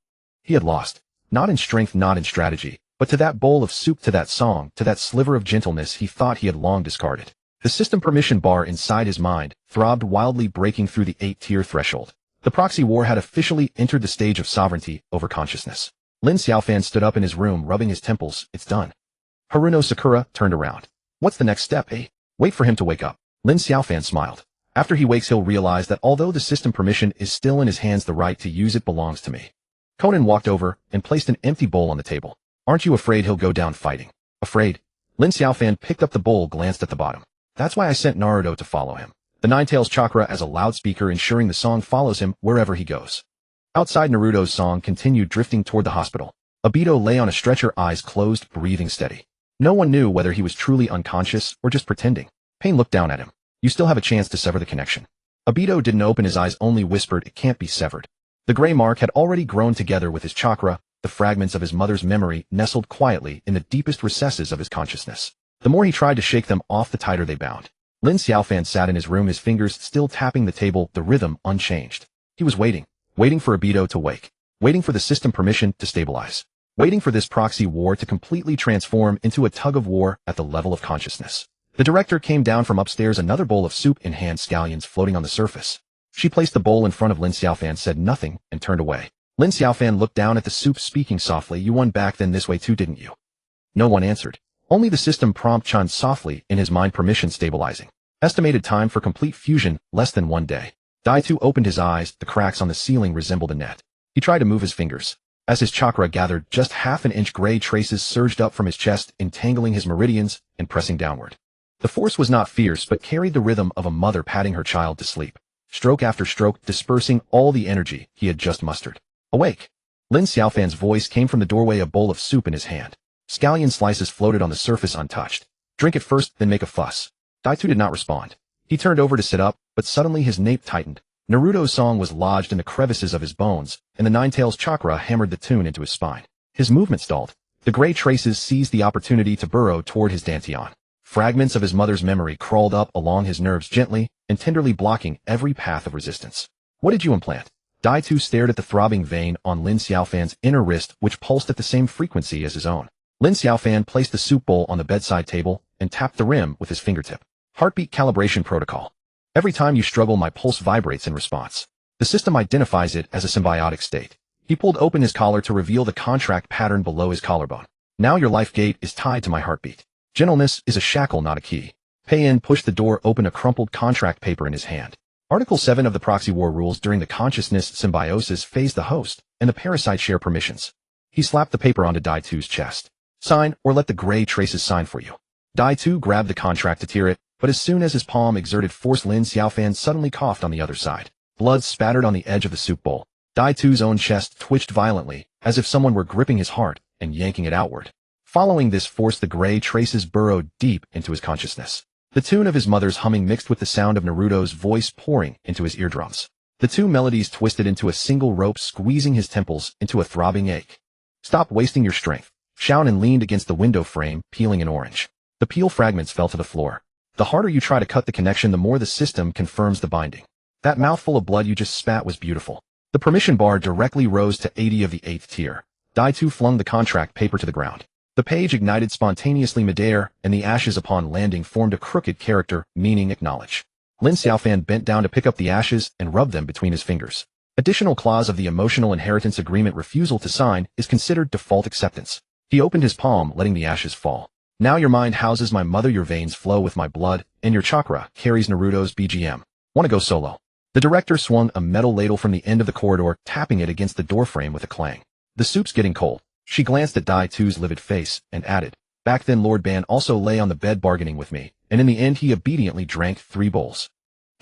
He had lost. Not in strength, not in strategy, but to that bowl of soup, to that song, to that sliver of gentleness he thought he had long discarded. The system permission bar inside his mind throbbed wildly, breaking through the 8-tier threshold. The proxy war had officially entered the stage of sovereignty over consciousness. Lin Xiaofan stood up in his room, rubbing his temples. It's done. Haruno Sakura turned around. What's the next step, eh? Wait for him to wake up. Lin Xiaofan smiled. After he wakes, he'll realize that although the system permission is still in his hands, the right to use it belongs to me. Conan walked over and placed an empty bowl on the table. Aren't you afraid he'll go down fighting? Afraid? Lin Xiaofan picked up the bowl, glanced at the bottom. That's why I sent Naruto to follow him. The Ninetales chakra as a loudspeaker, ensuring the song follows him wherever he goes. Outside, Naruto's song continued drifting toward the hospital. Obito lay on a stretcher, eyes closed, breathing steady. No one knew whether he was truly unconscious or just pretending. Pain looked down at him. You still have a chance to sever the connection. Obito didn't open his eyes, only whispered, it can't be severed. The gray mark had already grown together with his chakra, the fragments of his mother's memory nestled quietly in the deepest recesses of his consciousness. The more he tried to shake them off, the tighter they bound. Lin Xiaofan sat in his room, his fingers still tapping the table, the rhythm unchanged. He was waiting for Obito to wake, waiting for the system permission to stabilize, waiting for this proxy war to completely transform into a tug of war at the level of consciousness. The director came down from upstairs, another bowl of soup in hand, scallions floating on the surface. She placed the bowl in front of Lin Xiaofan, said nothing, and turned away. Lin Xiaofan looked down at the soup, speaking softly, you won back then this way too, didn't you? No one answered. Only the system prompt chimed softly in his mind, permission stabilizing. Estimated time for complete fusion, less than 1 day. Daitu opened his eyes, the cracks on the ceiling resembled a net. He tried to move his fingers. As his chakra gathered, just half an inch, gray traces surged up from his chest, entangling his meridians and pressing downward. The force was not fierce, but carried the rhythm of a mother patting her child to sleep. Stroke after stroke, dispersing all the energy he had just mustered. Awake! Lin Xiaofan's voice came from the doorway, a bowl of soup in his hand. Scallion slices floated on the surface untouched. Drink it first, then make a fuss. Daitu did not respond. He turned over to sit up, but suddenly his nape tightened. Naruto's song was lodged in the crevices of his bones, and the Ninetales chakra hammered the tune into his spine. His movement stalled. The gray traces seized the opportunity to burrow toward his dantian. Fragments of his mother's memory crawled up along his nerves, gently and tenderly blocking every path of resistance. What did you implant? Daitu stared at the throbbing vein on Lin Xiaofan's inner wrist, which pulsed at the same frequency as his own. Lin Xiaofan placed the soup bowl on the bedside table and tapped the rim with his fingertip. Heartbeat calibration protocol. Every time you struggle, my pulse vibrates in response. The system identifies it as a symbiotic state. He pulled open his collar to reveal the contract pattern below his collarbone. Now your life gate is tied to my heartbeat. Gentleness is a shackle, not a key. Pei-in pushed the door open, a crumpled contract paper in his hand. Article 7 of the Proxy War rules: during the consciousness symbiosis phase, the host and the parasite share permissions. He slapped the paper onto Daitu's chest. Sign, or let the gray traces sign for you. Daitu grabbed the contract to tear it, but as soon as his palm exerted force, Lin Xiaofan suddenly coughed on the other side. Blood spattered on the edge of the soup bowl. Daitu's own chest twitched violently, as if someone were gripping his heart and yanking it outward. Following this force, the gray traces burrowed deep into his consciousness. The tune of his mother's humming mixed with the sound of Naruto's voice pouring into his eardrums. The two melodies twisted into a single rope, squeezing his temples into a throbbing ache. Stop wasting your strength. Shaonin leaned against the window frame, peeling an orange. The peel fragments fell to the floor. The harder you try to cut the connection, the more the system confirms the binding. That mouthful of blood you just spat was beautiful. The permission bar directly rose to 80 of the 8th tier. Daitu flung the contract paper to the ground. The page ignited spontaneously midair, and the ashes upon landing formed a crooked character, meaning acknowledge. Lin Xiaofan bent down to pick up the ashes and rub them between his fingers. Additional clause of the emotional inheritance agreement: refusal to sign is considered default acceptance. He opened his palm, letting the ashes fall. Now your mind houses my mother, your veins flow with my blood, and your chakra carries Naruto's BGM. Wanna go solo? The director swung a metal ladle from the end of the corridor, tapping it against the doorframe with a clang. The soup's getting cold. She glanced at Daitu's livid face and added, back then Lord Ban also lay on the bed bargaining with me, and in the end he obediently drank 3 bowls.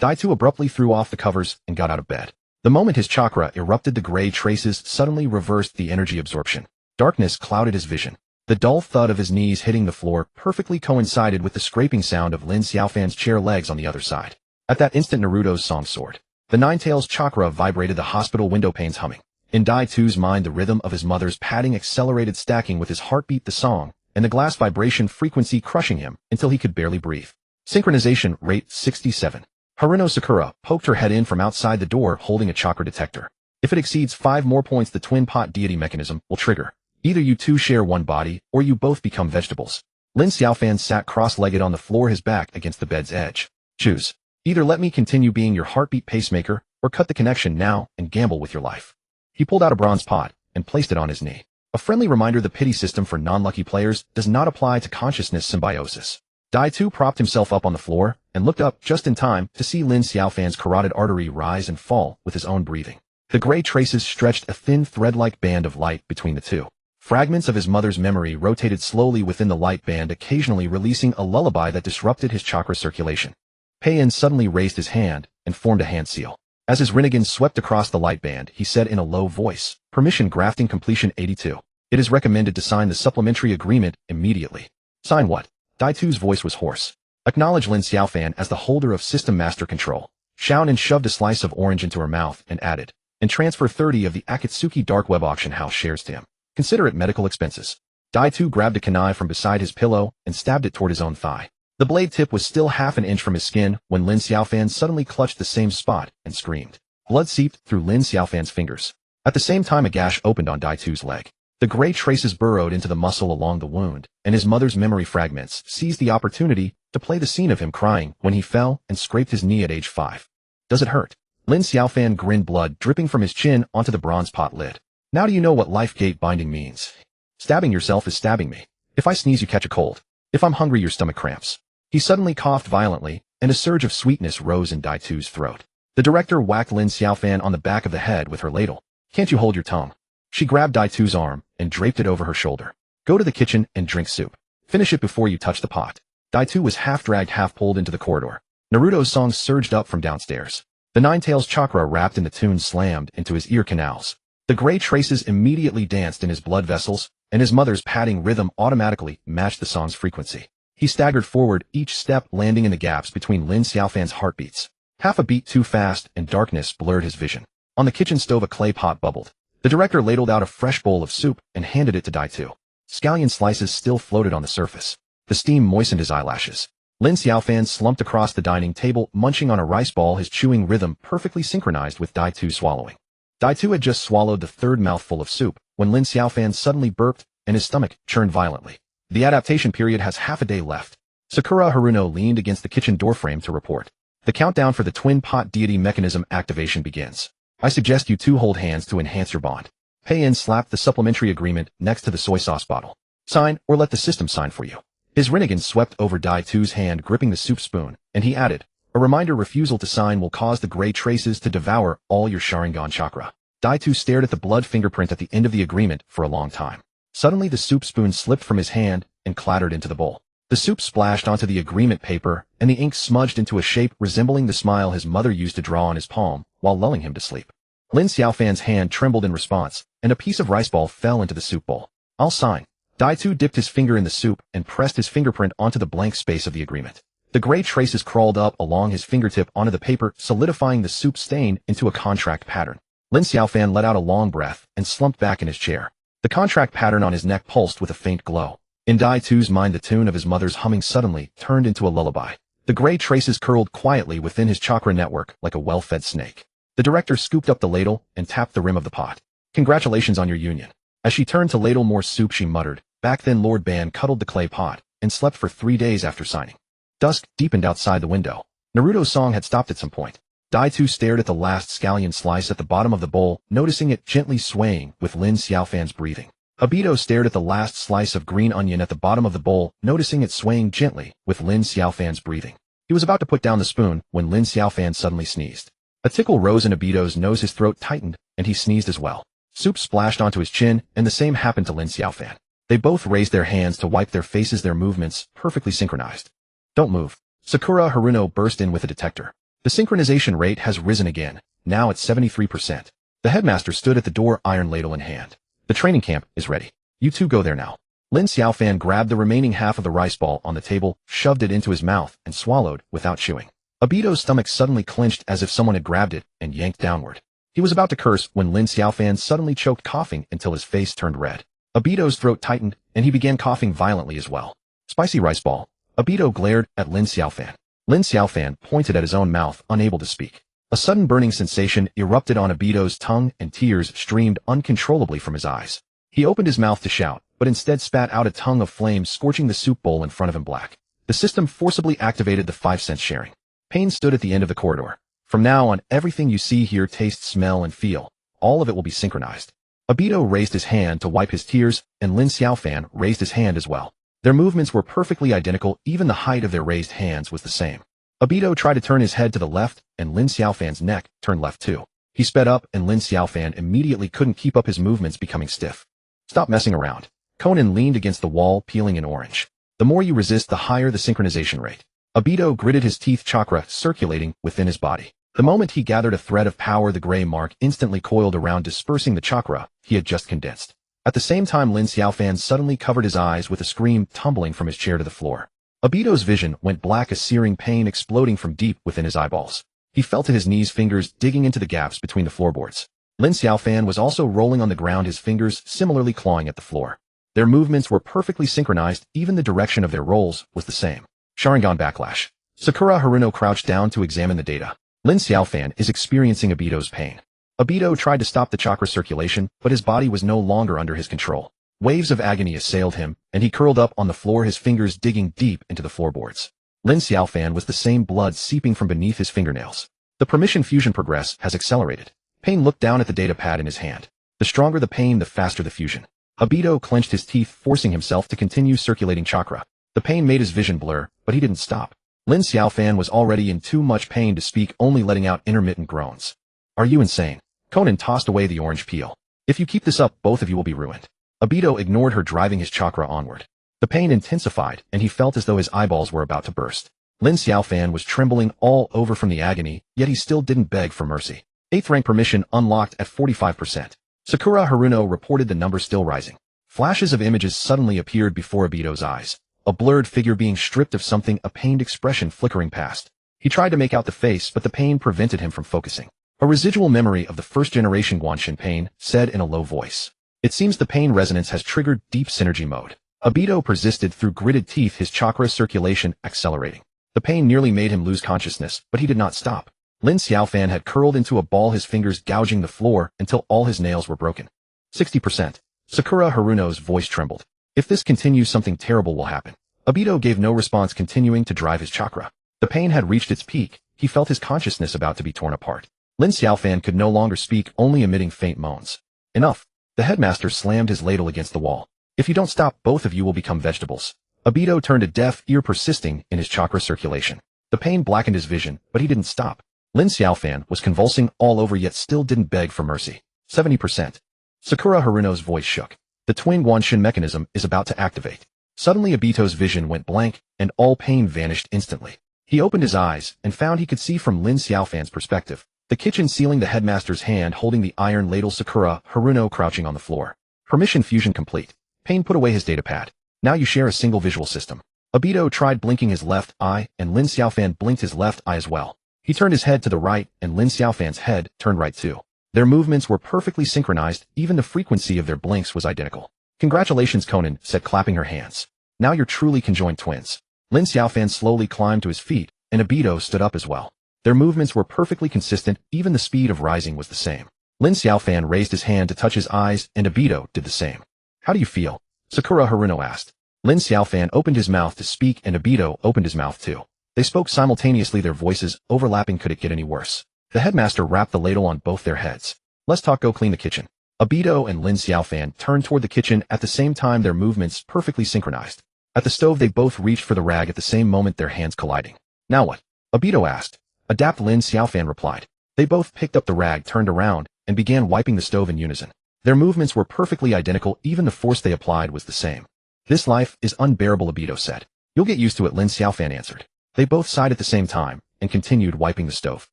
Daitu abruptly threw off the covers and got out of bed. The moment his chakra erupted, the gray traces suddenly reversed the energy absorption. Darkness clouded his vision. The dull thud of his knees hitting the floor perfectly coincided with the scraping sound of Lin Xiaofan's chair legs on the other side. At that instant, Naruto's song soared. The Ninetales chakra vibrated, the hospital window panes humming. In Daitu's mind, the rhythm of his mother's padding accelerated, stacking with his heartbeat, the song, and the glass vibration frequency crushing him until he could barely breathe. Synchronization rate 67. Haruno Sakura poked her head in from outside the door, holding a chakra detector. If it exceeds 5 more points, the twin pot deity mechanism will trigger. Either you two share one body, or you both become vegetables. Lin Xiaofan sat cross-legged on the floor, his back against the bed's edge. Choose. Either let me continue being your heartbeat pacemaker, or cut the connection now and gamble with your life. He pulled out a bronze pot and placed it on his knee. A friendly reminder: the pity system for non-lucky players does not apply to consciousness symbiosis. Daitu propped himself up on the floor, and looked up just in time to see Lin Xiaofan's carotid artery rise and fall with his own breathing. The gray traces stretched a thin thread-like band of light between the two. Fragments of his mother's memory rotated slowly within the light band, occasionally releasing a lullaby that disrupted his chakra circulation. Pei-En suddenly raised his hand and formed a hand seal. As his Rinnegan swept across the light band, he said in a low voice, "Permission grafting completion 82. It is recommended to sign the supplementary agreement immediately." "Sign what?" Daitu's voice was hoarse. "Acknowledge Lin Xiaofan as the holder of System Master Control." Xiaonan shoved a slice of orange into her mouth and added, "And transfer 30 of the Akatsuki Dark Web Auction House shares to him. Consider it medical expenses." Daitu grabbed a kunai from beside his pillow and stabbed it toward his own thigh. The blade tip was still half an inch from his skin when Lin Xiaofan suddenly clutched the same spot and screamed. Blood seeped through Lin Xiaofan's fingers. At the same time, a gash opened on Daitu's leg. The gray traces burrowed into the muscle along the wound, and his mother's memory fragments seized the opportunity to play the scene of him crying when he fell and scraped his knee at age 5. "Does it hurt?" Lin Xiaofan grinned, blood dripping from his chin onto the bronze pot lid. "Now do you know what life gate binding means? Stabbing yourself is stabbing me. If I sneeze, you catch a cold. If I'm hungry, your stomach cramps." He suddenly coughed violently, and a surge of sweetness rose in Daitu's throat. The director whacked Lin Xiaofan on the back of the head with her ladle. "Can't you hold your tongue?" She grabbed Daitu's arm and draped it over her shoulder. "Go to the kitchen and drink soup. Finish it before you touch the pot." Daitu was half dragged, half pulled into the corridor. Naruto's song surged up from downstairs. The Nine-Tails chakra wrapped in the tune slammed into his ear canals. The gray traces immediately danced in his blood vessels, and his mother's padding rhythm automatically matched the song's frequency. He staggered forward, each step landing in the gaps between Lin Xiaofan's heartbeats. Half a beat too fast, and darkness blurred his vision. On the kitchen stove, a clay pot bubbled. The director ladled out a fresh bowl of soup and handed it to Daitu. Scallion slices still floated on the surface. The steam moistened his eyelashes. Lin Xiaofan slumped across the dining table, munching on a rice ball, his chewing rhythm perfectly synchronized with Daitu's swallowing. Daitu had just swallowed the third mouthful of soup when Lin Xiaofan suddenly burped and his stomach churned violently. "The adaptation period has half a day left." Sakura Haruno leaned against the kitchen doorframe to report. "The countdown for the twin pot deity mechanism activation begins. I suggest you two hold hands to enhance your bond." Pei-En slapped the supplementary agreement next to the soy sauce bottle. "Sign, or let the system sign for you." His Rinnegan swept over Daitu's hand, gripping the soup spoon, and he added, "A reminder: refusal to sign will cause the gray traces to devour all your Sharingan chakra." Daitu stared at the blood fingerprint at the end of the agreement for a long time. Suddenly the soup spoon slipped from his hand and clattered into the bowl. The soup splashed onto the agreement paper, and the ink smudged into a shape resembling the smile his mother used to draw on his palm while lulling him to sleep. Lin Xiaofan's hand trembled in response, and a piece of rice ball fell into the soup bowl. "I'll sign." Daitu dipped his finger in the soup and pressed his fingerprint onto the blank space of the agreement. The gray traces crawled up along his fingertip onto the paper, solidifying the soup stain into a contract pattern. Lin Xiaofan let out a long breath and slumped back in his chair. The contract pattern on his neck pulsed with a faint glow. In Daitu's mind, the tune of his mother's humming suddenly turned into a lullaby. The gray traces curled quietly within his chakra network like a well-fed snake. The director scooped up the ladle and tapped the rim of the pot. "Congratulations on your union." As she turned to ladle more soup, she muttered, "Back then Lord Ban cuddled the clay pot and slept for 3 days after signing." Dusk deepened outside the window. Naruto's song had stopped at some point. Daitu stared at the last scallion slice at the bottom of the bowl, noticing it gently swaying with Lin Xiaofan's breathing. Abito stared at the last slice of green onion at the bottom of the bowl, noticing it swaying gently with Lin Xiaofan's breathing. He was about to put down the spoon when Lin Xiaofan suddenly sneezed. A tickle rose in Abito's nose, his throat tightened, and he sneezed as well. Soup splashed onto his chin, and the same happened to Lin Xiaofan. They both raised their hands to wipe their faces, their movements perfectly synchronized. "Don't move." Sakura Haruno burst in with a detector. "The synchronization rate has risen again, now at 73%. The headmaster stood at the door, iron ladle in hand. "The training camp is ready. You two go there now." Lin Xiaofan grabbed the remaining half of the rice ball on the table, shoved it into his mouth, and swallowed without chewing. Abito's stomach suddenly clenched as if someone had grabbed it and yanked downward. He was about to curse when Lin Xiaofan suddenly choked, coughing until his face turned red. Abito's throat tightened, and he began coughing violently as well. "Spicy rice ball." Abito glared at Lin Xiaofan. Lin Xiaofan pointed at his own mouth, unable to speak. A sudden burning sensation erupted on Abito's tongue, and tears streamed uncontrollably from his eyes. He opened his mouth to shout, but instead spat out a tongue of flame, scorching the soup bowl in front of him black. The system forcibly activated the 5-cent sharing. Pain stood at the end of the corridor. "From now on, everything you see, hear, taste, smell, and feel, all of it will be synchronized." Abito raised his hand to wipe his tears, and Lin Xiaofan raised his hand as well. Their movements were perfectly identical, even the height of their raised hands was the same. Obito tried to turn his head to the left, and Lin Xiaofan's neck turned left too. He sped up, and Lin Xiaofan immediately couldn't keep up, his movements becoming stiff. Stop messing around. Conan leaned against the wall, peeling an orange. The more you resist, the higher the synchronization rate. Obito gritted his teeth, chakra circulating within his body. The moment he gathered a thread of power, the gray mark instantly coiled around, dispersing the chakra he had just condensed. At the same time, Lin Xiaofan suddenly covered his eyes with a scream, tumbling from his chair to the floor. Obito's vision went black, a searing pain exploding from deep within his eyeballs. He felt at his knees, fingers digging into the gaps between the floorboards. Lin Xiaofan was also rolling on the ground, his fingers similarly clawing at the floor. Their movements were perfectly synchronized, even the direction of their rolls was the same. Sharingan backlash. Sakura Haruno crouched down to examine the data. Lin Xiaofan is experiencing Obito's pain. Obito tried to stop the chakra circulation, but his body was no longer under his control. Waves of agony assailed him, and he curled up on the floor, his fingers digging deep into the floorboards. Lin Xiaofan was the same, blood seeping from beneath his fingernails. The permission fusion progress has accelerated. Pain looked down at the data pad in his hand. The stronger the pain, the faster the fusion. Obito clenched his teeth, forcing himself to continue circulating chakra. The pain made his vision blur, but he didn't stop. Lin Xiaofan was already in too much pain to speak, only letting out intermittent groans. Are you insane? Conan tossed away the orange peel. If you keep this up, both of you will be ruined. Obito ignored her, driving his chakra onward. The pain intensified, and he felt as though his eyeballs were about to burst. Lin Xiaofan was trembling all over from the agony, yet he still didn't beg for mercy. 8th rank permission unlocked at 45%. Sakura Haruno reported the number still rising. Flashes of images suddenly appeared before Obito's eyes. A blurred figure being stripped of something, a pained expression flickering past. He tried to make out the face, but the pain prevented him from focusing. A residual memory of the first-generation Guanshin pain, said in a low voice. It seems the pain resonance has triggered deep synergy mode. Obito persisted through gritted teeth, his chakra circulation accelerating. The pain nearly made him lose consciousness, but he did not stop. Lin Xiaofan had curled into a ball, his fingers gouging the floor until all his nails were broken. 60%. Sakura Haruno's voice trembled. If this continues, something terrible will happen. Obito gave no response, continuing to drive his chakra. The pain had reached its peak. He felt his consciousness about to be torn apart. Lin Xiaofan could no longer speak, only emitting faint moans. Enough. The headmaster slammed his ladle against the wall. If you don't stop, both of you will become vegetables. Obito turned a deaf ear, persisting in his chakra circulation. The pain blackened his vision, but he didn't stop. Lin Xiaofan was convulsing all over, yet still didn't beg for mercy. 70%. Sakura Haruno's voice shook. The twin Guanshin mechanism is about to activate. Suddenly Obito's vision went blank, and all pain vanished instantly. He opened his eyes, and found he could see from Lin Xiaofan's perspective. The kitchen ceiling, the headmaster's hand holding the iron ladle, Sakura Haruno crouching on the floor. Permission fusion complete. Pain put away his datapad. Now you share a single visual system. Obito tried blinking his left eye, and Lin Xiaofan blinked his left eye as well. He turned his head to the right, and Lin Xiaofan's head turned right too. Their movements were perfectly synchronized, even the frequency of their blinks was identical. Congratulations, Conan said, clapping her hands. Now you're truly conjoined twins. Lin Xiaofan slowly climbed to his feet, and Obito stood up as well. Their movements were perfectly consistent, even the speed of rising was the same. Lin Xiaofan raised his hand to touch his eyes, and Obito did the same. How do you feel? Sakura Haruno asked. Lin Xiaofan opened his mouth to speak, and Obito opened his mouth too. They spoke simultaneously, their voices overlapping. Could it get any worse? The headmaster wrapped the ladle on both their heads. Let's talk, go clean the kitchen. Obito and Lin Xiaofan turned toward the kitchen at the same time, their movements perfectly synchronized. At the stove, they both reached for the rag at the same moment, their hands colliding. Now what? Obito asked. Adapt, Lin Xiaofan replied. They both picked up the rag, turned around, and began wiping the stove in unison. Their movements were perfectly identical, even the force they applied was the same. This life is unbearable, Obito said. You'll get used to it, Lin Xiaofan answered. They both sighed at the same time, and continued wiping the stove.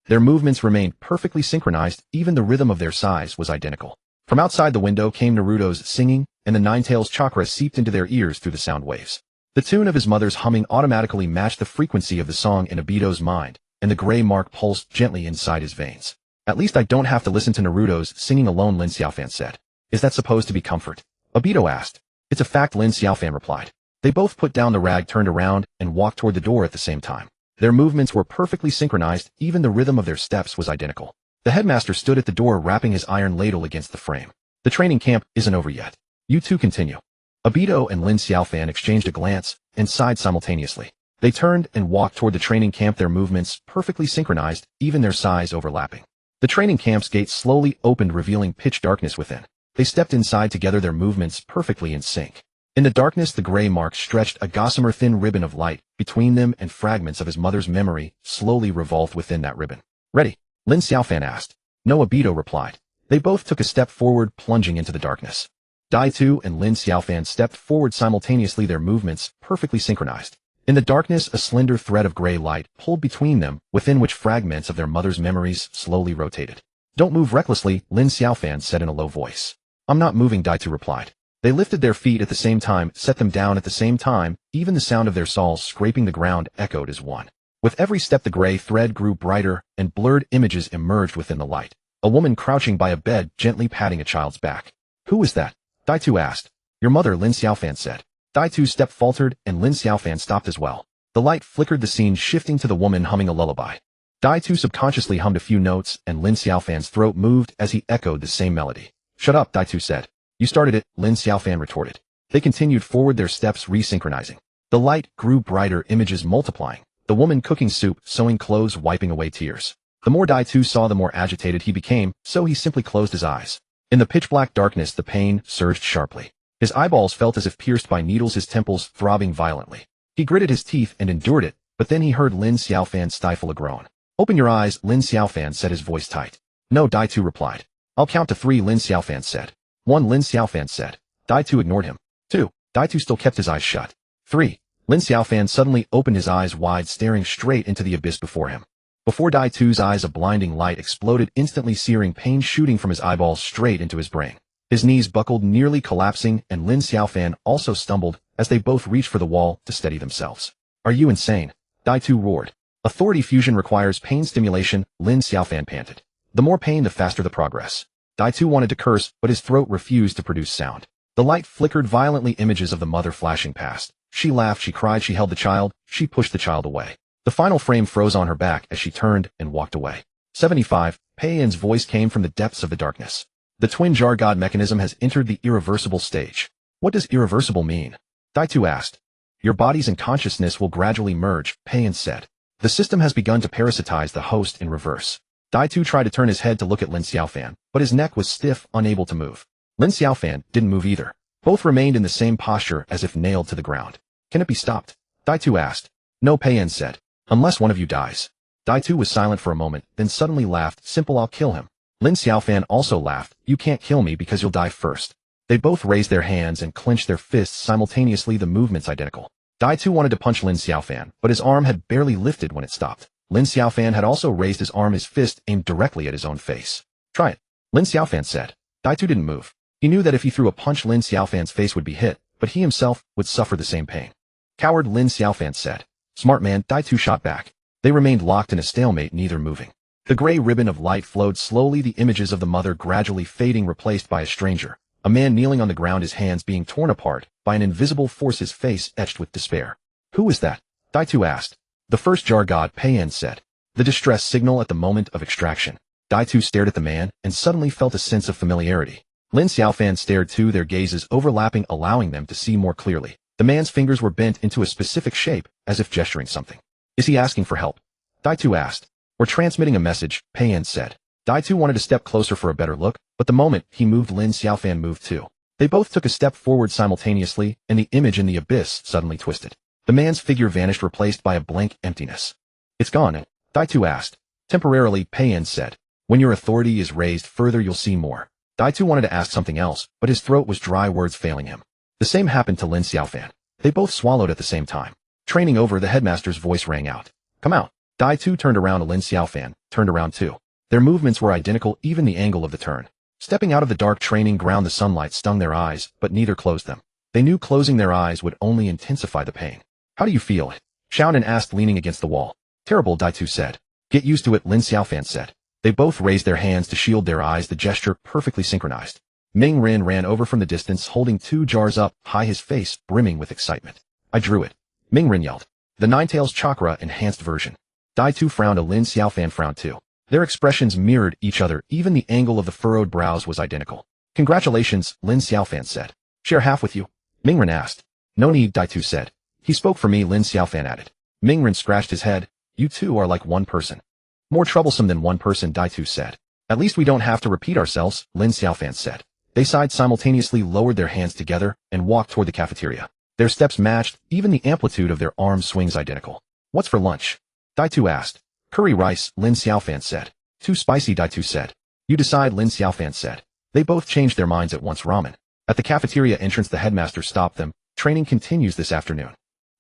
Their movements remained perfectly synchronized, even the rhythm of their sighs was identical. From outside the window came Naruto's singing, and the Ninetales chakra seeped into their ears through the sound waves. The tune of his mother's humming automatically matched the frequency of the song in Obito's mind, and the gray mark pulsed gently inside his veins. At least I don't have to listen to Naruto's singing alone, Lin Xiaofan said. Is that supposed to be comfort? Obito asked. It's a fact, Lin Xiaofan replied. They both put down the rag, turned around, and walked toward the door at the same time. Their movements were perfectly synchronized, even the rhythm of their steps was identical. The headmaster stood at the door, wrapping his iron ladle against the frame. The training camp isn't over yet. You two continue. Obito and Lin Xiaofan exchanged a glance, and sighed simultaneously. They turned and walked toward the training camp, their movements perfectly synchronized, even their sighs overlapping. The training camp's gates slowly opened, revealing pitch darkness within. They stepped inside together, their movements perfectly in sync. In the darkness, the gray mark stretched a gossamer thin ribbon of light between them, and fragments of his mother's memory slowly revolved within that ribbon. Ready? Lin Xiaofan asked. No, Obito replied. They both took a step forward, plunging into the darkness. Dai-Tu and Lin Xiaofan stepped forward simultaneously, their movements perfectly synchronized. In the darkness, a slender thread of gray light pulled between them, within which fragments of their mother's memories slowly rotated. Don't move recklessly, Lin Xiaofan said in a low voice. I'm not moving, Dai-Tu replied. They lifted their feet at the same time, set them down at the same time, even the sound of their soles scraping the ground echoed as one. With every step the gray thread grew brighter, and blurred images emerged within the light. A woman crouching by a bed, gently patting a child's back. Who is that? Dai-Tu asked. Your mother, Lin Xiaofan said. Dai-Tu's step faltered, and Lin Xiaofan stopped as well. The light flickered, the scene shifting to the woman humming a lullaby. Dai-Tu subconsciously hummed a few notes, and Lin Xiaofan's throat moved as he echoed the same melody. Shut up, Dai-Tu said. You started it, Lin Xiaofan retorted. They continued forward, their steps resynchronizing. The light grew brighter, images multiplying. The woman cooking soup, sewing clothes, wiping away tears. The more Dai-Tu saw, the more agitated he became, so he simply closed his eyes. In the pitch-black darkness, the pain surged sharply. His eyeballs felt as if pierced by needles, his temples throbbing violently. He gritted his teeth and endured it, but then he heard Lin Xiaofan stifle a groan. Open your eyes, Lin Xiaofan said, his voice tight. No, Dai-Tu replied. I'll count to 3, Lin Xiaofan said. 1, Lin Xiaofan said. Dai-Tu ignored him. 2. Dai-Tu still kept his eyes shut. 3. Lin Xiaofan suddenly opened his eyes wide, staring straight into the abyss before him. Before Dai-Tu's eyes, a blinding light exploded, instantly searing pain shooting from his eyeballs straight into his brain. His knees buckled, nearly collapsing, and Lin Xiaofan also stumbled as they both reached for the wall to steady themselves. Are you insane? Dai-Tu roared. Authority fusion requires pain stimulation, Lin Xiaofan panted. The more pain, the faster the progress. Dai-Tu wanted to curse, but his throat refused to produce sound. The light flickered violently, images of the mother flashing past. She laughed, she cried, she held the child, she pushed the child away. The final frame froze on her back as she turned and walked away. 75. Pei Yan's voice came from the depths of the darkness. The twin jar god mechanism has entered the irreversible stage. What does irreversible mean? Dai-Tu asked. Your bodies and consciousness will gradually merge, Pei Yan said. The system has begun to parasitize the host in reverse. Dai-Tu tried to turn his head to look at Lin Xiaofan, but his neck was stiff, unable to move. Lin Xiaofan didn't move either. Both remained in the same posture as if nailed to the ground. Can it be stopped? Dai-Tu asked. No, Pei Yan said. Unless one of you dies. Dai-Tu was silent for a moment, then suddenly laughed. Simple, I'll kill him. Lin Xiaofan also laughed. You can't kill me because you'll die first. They both raised their hands and clenched their fists simultaneously, the movements identical. Dai-Tu wanted to punch Lin Xiaofan, but his arm had barely lifted when it stopped. Lin Xiaofan had also raised his arm, his fist aimed directly at his own face. Try it, Lin Xiaofan said. Dai-Tu didn't move. He knew that if he threw a punch, Lin Xiaofan's face would be hit, but he himself would suffer the same pain. Coward, Lin Xiaofan said. Smart man, Dai-Tu shot back. They remained locked in a stalemate, neither moving. The gray ribbon of light flowed slowly, the images of the mother gradually fading, replaced by a stranger. A man kneeling on the ground, his hands being torn apart by an invisible force, his face etched with despair. Who is that? Dai-Tu asked. The first jar god, Pei Yan said. The distress signal at the moment of extraction. Dai-Tu stared at the man and suddenly felt a sense of familiarity. Lin Xiaofan stared too, their gazes overlapping, allowing them to see more clearly. The man's fingers were bent into a specific shape, as if gesturing something. Is he asking for help? Dai-Tu asked. We're transmitting a message, Pei Yan said. Dai-Tu wanted to step closer for a better look, but the moment he moved, Lin Xiaofan moved too. They both took a step forward simultaneously, and the image in the abyss suddenly twisted. The man's figure vanished, replaced by a blank emptiness. It's gone, Dai-Tu asked. Temporarily, Pei Yan said. When your authority is raised further, you'll see more. Dai-Tu wanted to ask something else, but his throat was dry, words failing him. The same happened to Lin Xiaofan. They both swallowed at the same time. Training over, the headmaster's voice rang out. Come out. Dai-Tu turned around to Lin Xiaofan, turned around too. Their movements were identical, even the angle of the turn. Stepping out of the dark training ground, the sunlight stung their eyes, but neither closed them. They knew closing their eyes would only intensify the pain. How do you feel? Xiaonan asked, leaning against the wall. Terrible, Dai-Tu said. Get used to it, Lin Xiaofan said. They both raised their hands to shield their eyes, the gesture perfectly synchronized. Ming Ren ran over from the distance, holding 2 jars up high, his face brimming with excitement. I drew it. Ming Ren yelled. The Ninetales chakra enhanced version. Dai-Tu frowned, Lin Xiaofan frowned too. Their expressions mirrored each other, even the angle of the furrowed brows was identical. Congratulations, Lin Xiaofan said. Share half with you? Ming Ren asked. No need, Dai-Tu said. He spoke for me, Lin Xiaofan added. Ming Ren scratched his head. You two are like one person. More troublesome than one person, Dai-Tu said. At least we don't have to repeat ourselves, Lin Xiaofan said. They simultaneously lowered their hands together and walked toward the cafeteria. Their steps matched, even the amplitude of their arm swings identical. What's for lunch? Daitu asked. Curry rice, Lin Xiaofan said. Too spicy, Daitu said. You decide, Lin Xiaofan said. They both changed their minds at once. Ramen. At the cafeteria entrance, the headmaster stopped them. Training continues this afternoon.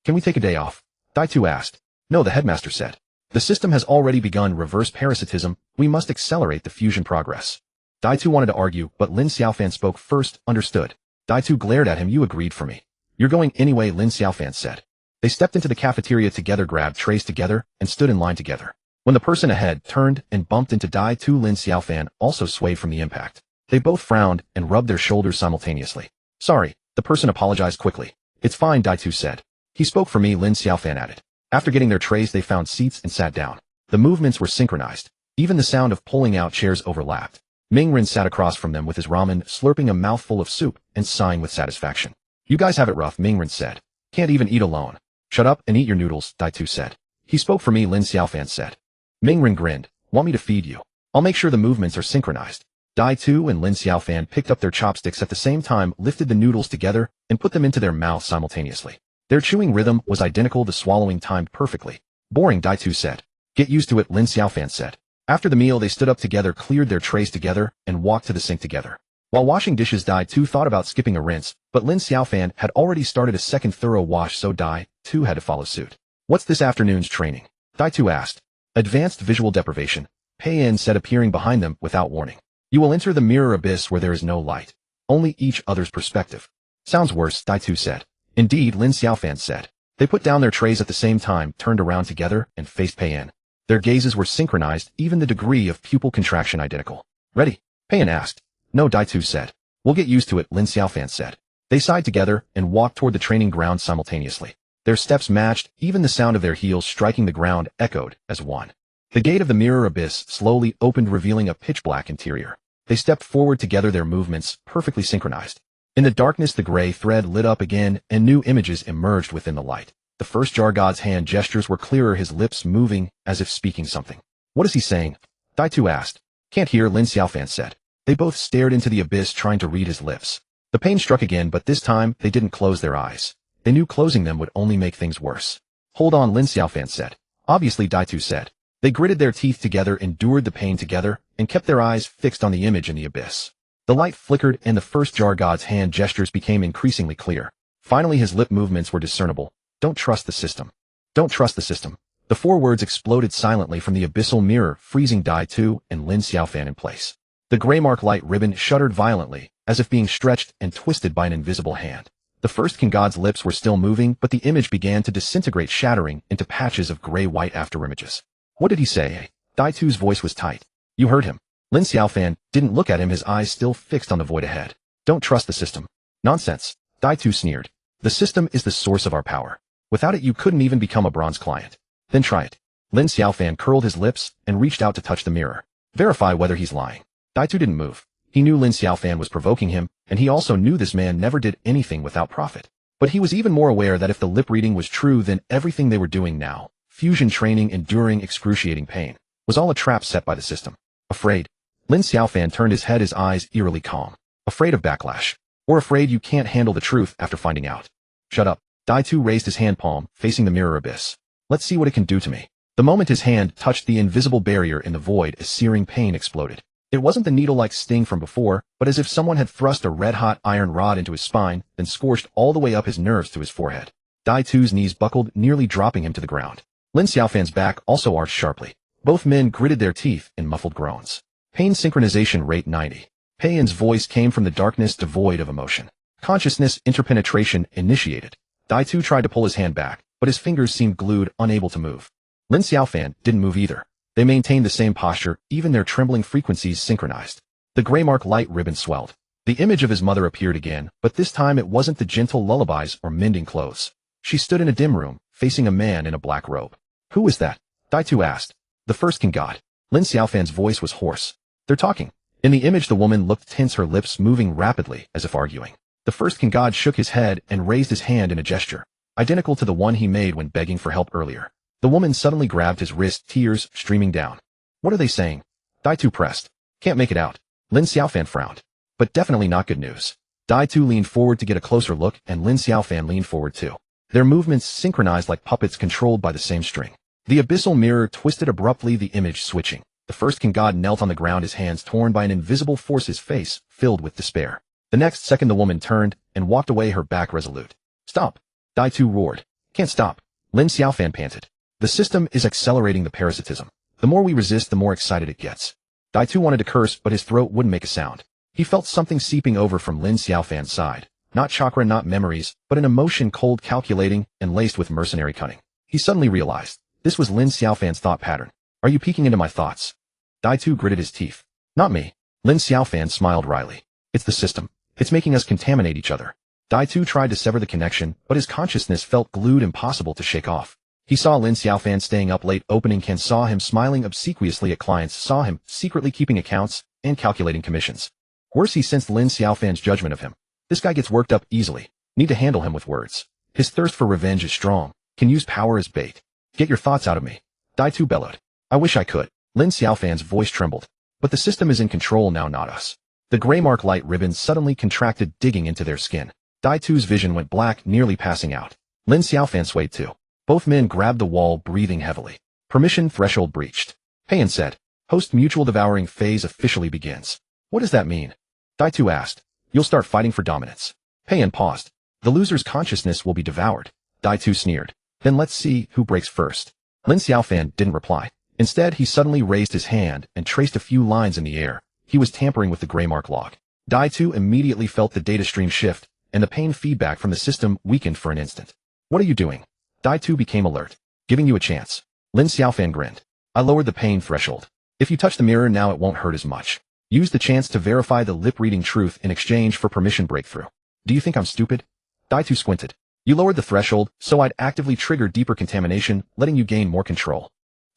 Can we take a day off? Daitu asked. No, the headmaster said. The system has already begun reverse parasitism. We must accelerate the fusion progress. Daitu wanted to argue, but Lin Xiaofan spoke first. Understood. Daitu glared at him. You agreed for me. You're going anyway, Lin Xiaofan said. They stepped into the cafeteria together, grabbed trays together, and stood in line together. When the person ahead turned and bumped into Daitu, Lin Xiaofan also swayed from the impact. They both frowned and rubbed their shoulders simultaneously. Sorry, the person apologized quickly. It's fine, Daitu said. He spoke for me, Lin Xiaofan added. After getting their trays, they found seats and sat down. The movements were synchronized. Even the sound of pulling out chairs overlapped. Mingren sat across from them with his ramen, slurping a mouthful of soup and sighing with satisfaction. You guys have it rough, Mingren said. Can't even eat alone. Shut up and eat your noodles, Daitu said. He spoke for me, Lin Xiaofan said. Mingren grinned. Want me to feed you? I'll make sure the movements are synchronized. Daitu and Lin Xiaofan picked up their chopsticks at the same time, lifted the noodles together, and put them into their mouths simultaneously. Their chewing rhythm was identical, the swallowing timed perfectly. Boring, Daitu said. Get used to it, Lin Xiaofan said. After the meal, they stood up together, cleared their trays together, and walked to the sink together. While washing dishes, Daitu thought about skipping a rinse, but Lin Xiaofan had already started a second thorough wash, so Daitu had to follow suit. What's this afternoon's training? Daitu asked. Advanced visual deprivation, Pei-en said, appearing behind them without warning. You will enter the mirror abyss where there is no light. Only each other's perspective. Sounds worse, Daitu said. Indeed, Lin Xiaofan said. They put down their trays at the same time, turned around together, and faced Pei-en. Their gazes were synchronized, even the degree of pupil contraction identical. Ready? Pei-en asked. No, Daitu said. We'll get used to it, Lin Xiaofan said. They sighed together and walked toward the training ground simultaneously. Their steps matched, even the sound of their heels striking the ground echoed as one. The gate of the mirror abyss slowly opened, revealing a pitch-black interior. They stepped forward together, their movements perfectly synchronized. In the darkness, the gray thread lit up again, and new images emerged within the light. The first Jar God's hand gestures were clearer, his lips moving as if speaking something. What is he saying? Daitu asked. Can't hear, Lin Xiaofan said. They both stared into the abyss, trying to read his lips. The pain struck again, but this time they didn't close their eyes. They knew closing them would only make things worse. Hold on, Lin Xiaofan said. Obviously, Daitu said. They gritted their teeth together, endured the pain together, and kept their eyes fixed on the image in the abyss. The light flickered, and the first Jar God's hand gestures became increasingly clear. Finally, his lip movements were discernible. Don't trust the system. Don't trust the system. The 4 words exploded silently from the abyssal mirror, freezing Daitu and Lin Xiaofan in place. The gray mark light ribbon shuddered violently, as if being stretched and twisted by an invisible hand. The first King God's lips were still moving, but the image began to disintegrate, shattering into patches of gray-white afterimages. What did he say? Daitu's voice was tight. You heard him. Lin Xiaofan didn't look at him, his eyes still fixed on the void ahead. Don't trust the system. Nonsense. Daitu sneered. The system is the source of our power. Without it, you couldn't even become a bronze client. Then try it. Lin Xiaofan curled his lips and reached out to touch the mirror. Verify whether he's lying. Daitu didn't move. He knew Lin Xiaofan was provoking him, and he also knew this man never did anything without profit. But he was even more aware that if the lip reading was true, then everything they were doing now, fusion training, enduring excruciating pain, was all a trap set by the system. Afraid. Lin Xiaofan turned his head, his eyes eerily calm. Afraid of backlash. Or afraid you can't handle the truth after finding out. Shut up. Daitu raised his hand palm, facing the mirror abyss. Let's see what it can do to me. The moment his hand touched the invisible barrier in the void, a searing pain exploded. It wasn't the needle-like sting from before, but as if someone had thrust a red-hot iron rod into his spine, then scorched all the way up his nerves to his forehead. Daitu's knees buckled, nearly dropping him to the ground. Lin Xiaofan's back also arched sharply. Both men gritted their teeth in muffled groans. Pain synchronization rate 90. Pei-en's voice came from the darkness, devoid of emotion. Consciousness interpenetration initiated. Daitu tried to pull his hand back, but his fingers seemed glued, unable to move. Lin Xiaofan didn't move either. They maintained the same posture, even their trembling frequencies synchronized. The gray mark light ribbon swelled. The image of his mother appeared again, but this time it wasn't the gentle lullabies or mending clothes. She stood in a dim room, facing a man in a black robe. Who is that? Daitu asked. The first King God. Lin Xiaofan's voice was hoarse. They're talking. In the image, the woman looked tense, her lips moving rapidly, as if arguing. The first King God shook his head and raised his hand in a gesture, identical to the one he made when begging for help earlier. The woman suddenly grabbed his wrist, tears streaming down. What are they saying? Daitu pressed. Can't make it out. Lin Xiaofan frowned. but definitely not good news. Dai-Tu leaned forward to get a closer look, and Lin Xiaofan leaned forward too. Their movements synchronized like puppets controlled by the same string. The abyssal mirror twisted abruptly, the image switching. The first king god knelt on the ground, his hands torn by an invisible force, his face filled with despair. The next second the woman turned and walked away, her back resolute. Stop! Dai-Tu roared. Can't stop. Lin Xiaofan panted. The system is accelerating the parasitism. The more we resist, the more excited it gets. Dai-Tu wanted to curse, but his throat wouldn't make a sound. He felt something seeping over from Lin Xiaofan's side. Not chakra, not memories, but an emotion, cold, calculating, and laced with mercenary cunning. He suddenly realized. This was Lin Xiaofan's thought pattern. Are you peeking into my thoughts? Dai-Tu gritted his teeth. Not me. Lin Xiaofan smiled wryly. It's the system. It's making us contaminate each other. Dai-Tu tried to sever the connection, but his consciousness felt glued, impossible to shake off. He saw Lin Xiaofan staying up late, opening cans, saw him smiling obsequiously at clients, saw him secretly keeping accounts and calculating commissions. Worse, he sensed Lin Xiaofan's judgment of him. This guy gets worked up easily. Need to handle him with words. His thirst for revenge is strong. Can use power as bait. Get your thoughts out of me. Dai-Tu bellowed. I wish I could. Lin Xiaofan's voice trembled. But the system is in control now, not us. The gray mark light ribbons suddenly contracted, digging into their skin. Dai-Tu's vision went black, nearly passing out. Lin Xiaofan swayed too. Both men grabbed the wall, breathing heavily. Permission threshold breached. Payan said. Post-mutual devouring phase officially begins. What does that mean? Dai-Tu asked. You'll start fighting for dominance. Payan paused. The loser's consciousness will be devoured. Dai-Tu sneered. Then let's see who breaks first. Lin Xiaofan didn't reply. Instead, he suddenly raised his hand and traced a few lines in the air. He was tampering with the gray mark log. Dai-Tu immediately felt the data stream shift, and the pain feedback from the system weakened for an instant. What are you doing? Dai-Tu became alert. Giving you a chance. Lin Xiaofan grinned. I lowered the pain threshold. If you touch the mirror now, it won't hurt as much. Use the chance to verify the lip-reading truth in exchange for permission breakthrough. Do you think I'm stupid? Dai-Tu squinted. You lowered the threshold, so I'd actively trigger deeper contamination, letting you gain more control.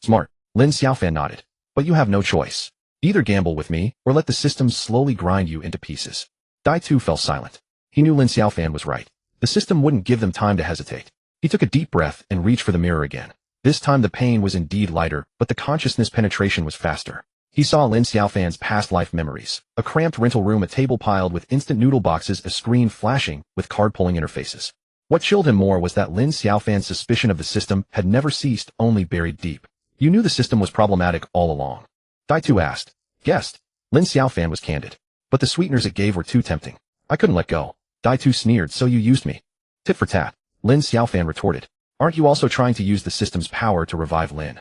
Smart. Lin Xiaofan nodded. But you have no choice. Either gamble with me, or let the system slowly grind you into pieces. Dai-Tu fell silent. He knew Lin Xiaofan was right. The system wouldn't give them time to hesitate. He took a deep breath and reached for the mirror again. This time the pain was indeed lighter, but the consciousness penetration was faster. He saw Lin Xiaofan's past life memories. A cramped rental room, a table piled with instant noodle boxes, a screen flashing with card-pulling interfaces. What chilled him more was that Lin Xiaofan's suspicion of the system had never ceased, only buried deep. You knew the system was problematic all along. Dai-Tu asked. Guessed. Lin Xiaofan was candid. But the sweeteners it gave were too tempting. I couldn't let go. Dai-Tu sneered. So you used me. Tit for tat. Lin Xiaofan retorted. Aren't you also trying to use the system's power to revive Lin?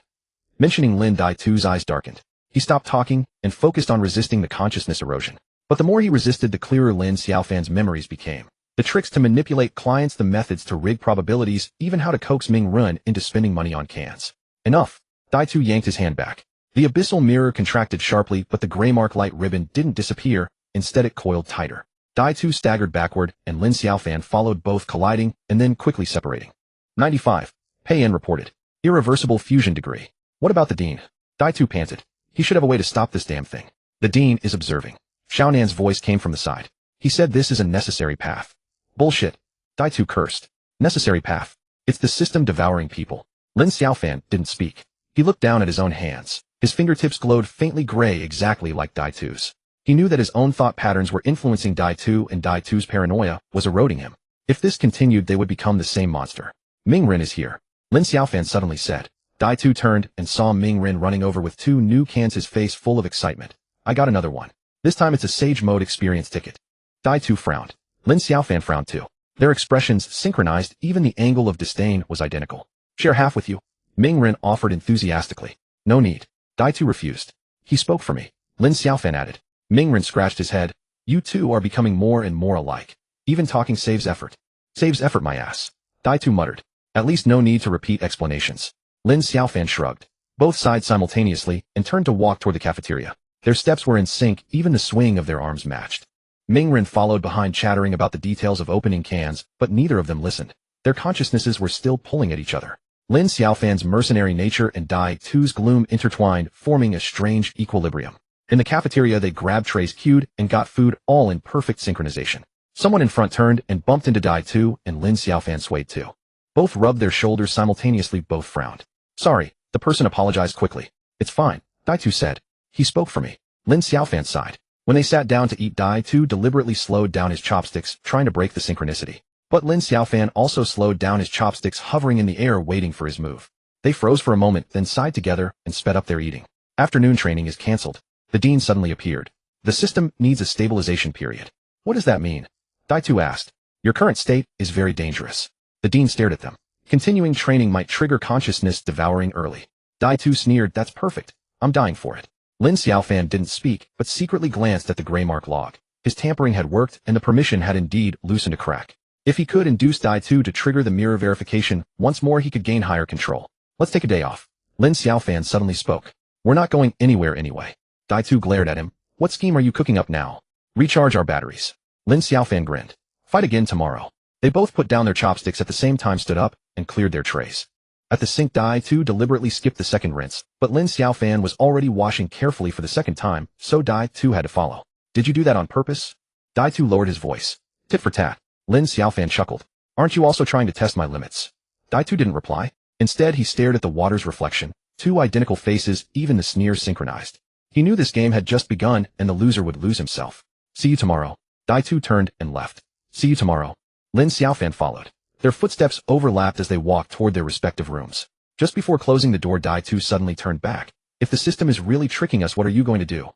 Mentioning Lin, Dai-Tu's eyes darkened. He stopped talking and focused on resisting the consciousness erosion. But the more he resisted, the clearer Lin Xiaofan's memories became. The tricks to manipulate clients, the methods to rig probabilities, even how to coax Ming Run into spending money on cans. Enough. Dai-Tu yanked his hand back. The abyssal mirror contracted sharply, but the gray mark light ribbon didn't disappear. Instead, it coiled tighter. Dai-Tu staggered backward, and Lin Xiaofan followed, both colliding and then quickly separating. 95. Payan reported. Irreversible fusion degree. What about the dean? Dai-Tu panted. He should have a way to stop this damn thing. The dean is observing. Xiaonan's voice came from the side. He said this is a necessary path. Bullshit. Dai-Tu cursed. Necessary path. It's the system devouring people. Lin Xiaofan didn't speak. He looked down at his own hands. His fingertips glowed faintly gray, exactly like Dai-Tu's. He knew that his own thought patterns were influencing Dai-Tu, and Dai-Tu's paranoia was eroding him. If this continued, they would become the same monster. Ming Ren is here. Lin Xiaofan suddenly said. Dai-Tu turned and saw Ming Ren running over with 2 new cans, his face full of excitement. I got another one. This time it's a Sage Mode experience ticket. Dai-Tu frowned. Lin Xiaofan frowned too. Their expressions synchronized, even the angle of disdain was identical. Share half with you. Ming Ren offered enthusiastically. No need. Dai-Tu refused. He spoke for me. Lin Xiaofan added. Ming Ren scratched his head. You two are becoming more and more alike. Even talking saves effort. Saves effort, my ass. Dai-Tu muttered. At least no need to repeat explanations. Lin Xiaofan shrugged. Both sighed simultaneously and turned to walk toward the cafeteria. Their steps were in sync, even the swing of their arms matched. Ming Ren followed behind, chattering about the details of opening cans, but neither of them listened. Their consciousnesses were still pulling at each other. Lin Xiaofan's mercenary nature and Dai-Tu's gloom intertwined, forming a strange equilibrium. In the cafeteria, they grabbed trays, queued, and got food, all in perfect synchronization. Someone in front turned and bumped into Dai-Tu, and Lin Xiaofan swayed too. Both rubbed their shoulders simultaneously, both frowned. Sorry, the person apologized quickly. It's fine, Dai-Tu said. He spoke for me. Lin Xiaofan sighed. When they sat down to eat, Dai Tu deliberately slowed down his chopsticks, trying to break the synchronicity. But Lin Xiaofan also slowed down his chopsticks, hovering in the air waiting for his move. They froze for a moment, then sighed together and sped up their eating. Afternoon training is cancelled. The dean suddenly appeared. The system needs a stabilization period. What does that mean? Dai Tu asked. Your current state is very dangerous. The dean stared at them. Continuing training might trigger consciousness devouring early. Dai Tu sneered, that's perfect. I'm dying for it. Lin Xiaofan didn't speak, but secretly glanced at the gray mark log. His tampering had worked, and the permission had indeed loosened a crack. If he could induce Dai Tu to trigger the mirror verification, once more he could gain higher control. Let's take a day off. Lin Xiaofan suddenly spoke. We're not going anywhere anyway. Dai Tu glared at him. What scheme are you cooking up now? Recharge our batteries. Lin Xiaofan grinned. Fight again tomorrow. They both put down their chopsticks at the same time, stood up, and cleared their trays. At the sink, Dai Tu deliberately skipped the second rinse, but Lin Xiaofan was already washing carefully for the second time, so Dai Tu had to follow. Did you do that on purpose? Dai Tu lowered his voice. Tit for tat. Lin Xiaofan chuckled. Aren't you also trying to test my limits? Dai Tu didn't reply. Instead, he stared at the water's reflection. Two identical faces, even the sneers synchronized. He knew this game had just begun, and the loser would lose himself. See you tomorrow. Dai Tu turned and left. See you tomorrow. Lin Xiaofan followed. Their footsteps overlapped as they walked toward their respective rooms. Just before closing the door, Dai Tu suddenly turned back. If the system is really tricking us, what are you going to do?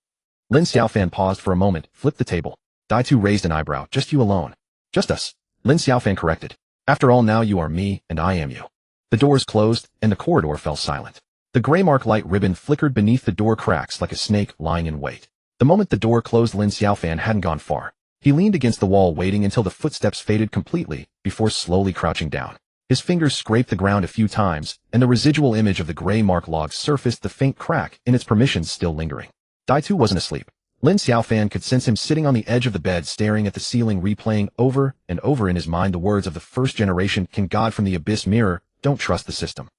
Lin Xiaofan paused for a moment, flipped the table. Dai Tu raised an eyebrow. Just you alone. Just us. Lin Xiaofan corrected. After all, now you are me, and I am you. The doors closed, and the corridor fell silent. The gray mark light ribbon flickered beneath the door cracks like a snake lying in wait. The moment the door closed, Lin Xiaofan hadn't gone far. He leaned against the wall, waiting until the footsteps faded completely, before slowly crouching down. His fingers scraped the ground a few times, and the residual image of the gray mark log surfaced, the faint crack in its permissions still lingering. Dai Tu wasn't asleep. Lin Xiaofan could sense him sitting on the edge of the bed, staring at the ceiling, replaying over and over in his mind the words of the first generation King God from the Abyss mirror, don't trust the system.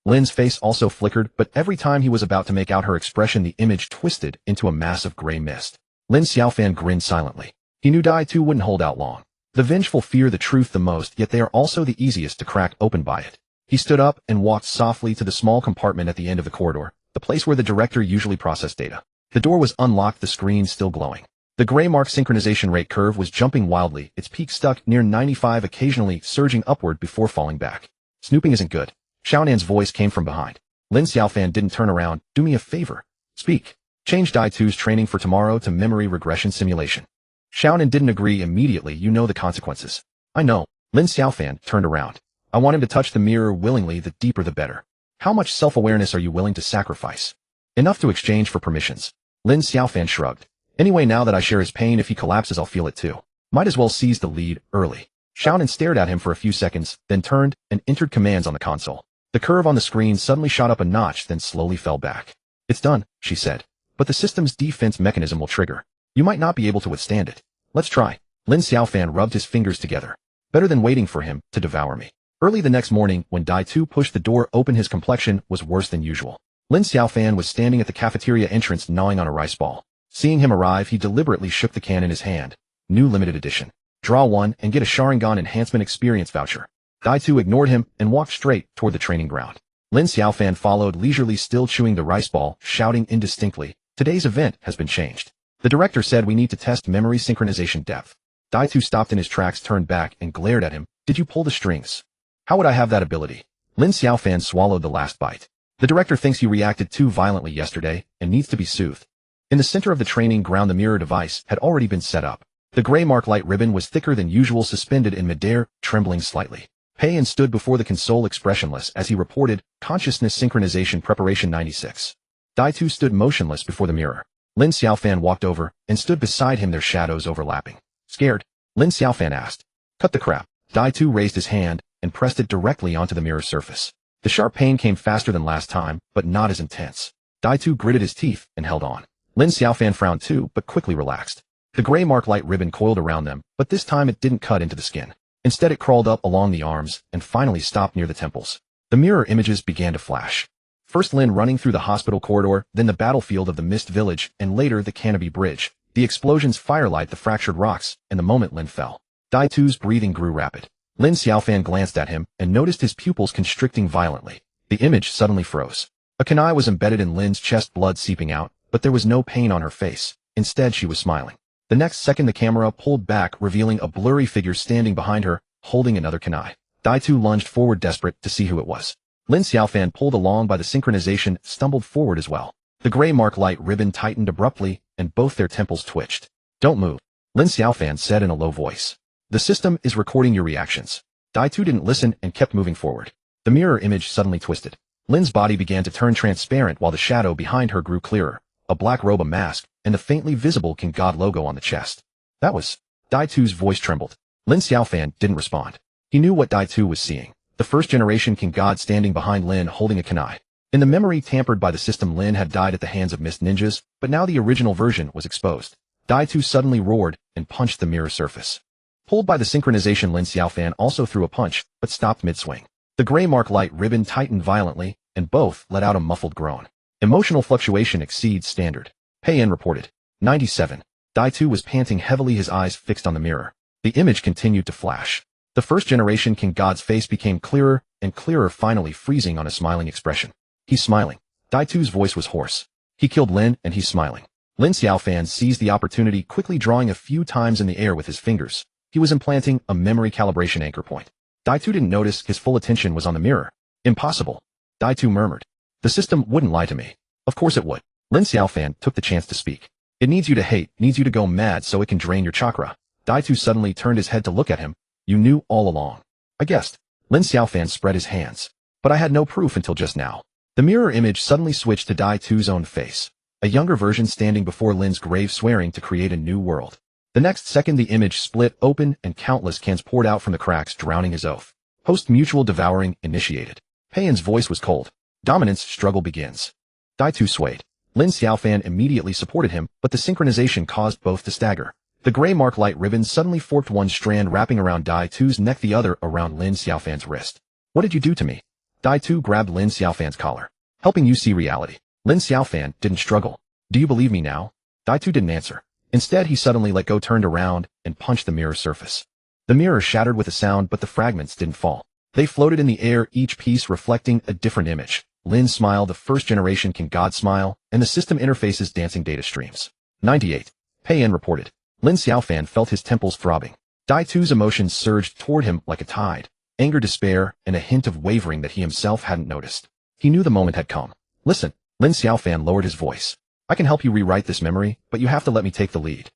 Lin's face also flickered, but every time he was about to make out her expression, the image twisted into a mass of gray mist. Lin Xiaofan grinned silently. He knew Dai Tu wouldn't hold out long. The vengeful fear the truth the most, yet they are also the easiest to crack open by it. He stood up and walked softly to the small compartment at the end of the corridor, the place where the director usually processed data. The door was unlocked, the screen still glowing. The gray mark synchronization rate curve was jumping wildly, its peak stuck near 95, occasionally surging upward before falling back. Snooping isn't good. Xiaonan's voice came from behind. Lin Xiaofan didn't turn around. Do me a favor. Speak. Change Dai Tu's training for tomorrow to memory regression simulation. Xiaonan didn't agree immediately. You know the consequences. I know. Lin Xiaofan turned around. I want him to touch the mirror willingly, the deeper the better. How much self-awareness are you willing to sacrifice? Enough to exchange for permissions. Lin Xiaofan shrugged. Anyway, now that I share his pain, if he collapses I'll feel it too. Might as well seize the lead early. Xiaonan stared at him for a few seconds, then turned and entered commands on the console. The curve on the screen suddenly shot up a notch, then slowly fell back. It's done, she said. But the system's defense mechanism will trigger. You might not be able to withstand it. Let's try. Lin Xiaofan rubbed his fingers together. Better than waiting for him to devour me. Early the next morning, when Dai Tu pushed the door open, his complexion was worse than usual. Lin Xiaofan was standing at the cafeteria entrance, gnawing on a rice ball. Seeing him arrive, he deliberately shook the can in his hand. New limited edition. Draw one and get a Sharingan enhancement experience voucher. Dai Tu ignored him and walked straight toward the training ground. Lin Xiaofan followed leisurely, still chewing the rice ball, shouting indistinctly, today's event has been changed. The director said we need to test memory synchronization depth. Dai Tu stopped in his tracks, turned back, and glared at him. Did you pull the strings? How would I have that ability? Lin Xiaofan swallowed the last bite. The director thinks you reacted too violently yesterday and needs to be soothed. In the center of the training ground, the mirror device had already been set up. The gray mark light ribbon was thicker than usual, suspended in midair, trembling slightly. Pei-en stood before the console expressionless as he reported, consciousness synchronization preparation 96. Dai Tu stood motionless before the mirror. Lin Xiaofan walked over and stood beside him, their shadows overlapping. Scared? Lin Xiaofan asked. Cut the crap. Dai Tu raised his hand and pressed it directly onto the mirror surface. The sharp pain came faster than last time, but not as intense. Dai Tu gritted his teeth and held on. Lin Xiaofan frowned too, but quickly relaxed. The gray mark light ribbon coiled around them, but this time it didn't cut into the skin. Instead, it crawled up along the arms and finally stopped near the temples. The mirror images began to flash. First Lin running through the hospital corridor, then the battlefield of the Mist Village, and later the Canopy Bridge. The explosions, firelight, the fractured rocks, and the moment Lin fell. Dai Tu's breathing grew rapid. Lin Xiaofan glanced at him and noticed his pupils constricting violently. The image suddenly froze. A kunai was embedded in Lin's chest, blood seeping out, but there was no pain on her face. Instead, she was smiling. The next second, the camera pulled back, revealing a blurry figure standing behind her, holding another kunai. Daitu lunged forward, desperate to see who it was. Lin Xiaofan, pulled along by the synchronization, stumbled forward as well. The gray mark light ribbon tightened abruptly, and both their temples twitched. "Don't move," Lin Xiaofan said in a low voice. "The system is recording your reactions." Daitu didn't listen and kept moving forward. The mirror image suddenly twisted. Lin's body began to turn transparent while the shadow behind her grew clearer. A black robe, a mask, and the faintly visible King God logo on the chest. That was... Daitu's voice trembled. Lin Xiaofan didn't respond. He knew what Daitu was seeing. The first-generation King God standing behind Lin holding a kunai. In the memory tampered by the system, Lin had died at the hands of mist ninjas, but now the original version was exposed. Daitu suddenly roared and punched the mirror surface. Pulled by the synchronization, Lin Xiaofan also threw a punch, but stopped mid-swing. The gray mark light ribbon tightened violently, and both let out a muffled groan. Emotional fluctuation exceeds standard. Pei-en reported. 97. Daitu was panting heavily, his eyes fixed on the mirror. The image continued to flash. The first-generation King God's face became clearer and clearer, finally freezing on a smiling expression. "He's smiling." Daitu's voice was hoarse. "He killed Lin, and he's smiling." Lin Xiaofan seized the opportunity, quickly drawing a few times in the air with his fingers. He was implanting a memory calibration anchor point. Daitu didn't notice his full attention was on the mirror. "Impossible," Daitu murmured. "The system wouldn't lie to me." "Of course it would." Lin Xiaofan took the chance to speak. "It needs you to hate, needs you to go mad so it can drain your chakra." Daitu suddenly turned his head to look at him. "You knew all along." "I guessed." Lin Xiaofan spread his hands. "But I had no proof until just now." The mirror image suddenly switched to Daitu's own face. A younger version standing before Lin's grave, swearing to create a new world. The next second, the image split open and countless cans poured out from the cracks, drowning his oath. Post-mutual devouring initiated. Pei-en's voice was cold. "Dominance struggle begins." Daitu swayed. Lin Xiaofan immediately supported him, but the synchronization caused both to stagger. The gray mark light ribbon suddenly forked, one strand wrapping around Daitu's neck, the other around Lin Xiaofan's wrist. "What did you do to me?" Daitu grabbed Lin Xiaofan's collar. "Helping you see reality." Lin Xiaofan didn't struggle. "Do you believe me now?" Daitu didn't answer. Instead, he suddenly let go, turned around, and punched the mirror surface. The mirror shattered with a sound, but the fragments didn't fall. They floated in the air, each piece reflecting a different image. Lin's smile, the first-generation King God smile, and the system interface's dancing data streams. 98. Pei-en reported. Lin Xiaofan felt his temples throbbing. Daitu's emotions surged toward him like a tide. Anger, despair, and a hint of wavering that he himself hadn't noticed. He knew the moment had come. "Listen." Lin Xiaofan lowered his voice. "I can help you rewrite this memory, but you have to let me take the lead."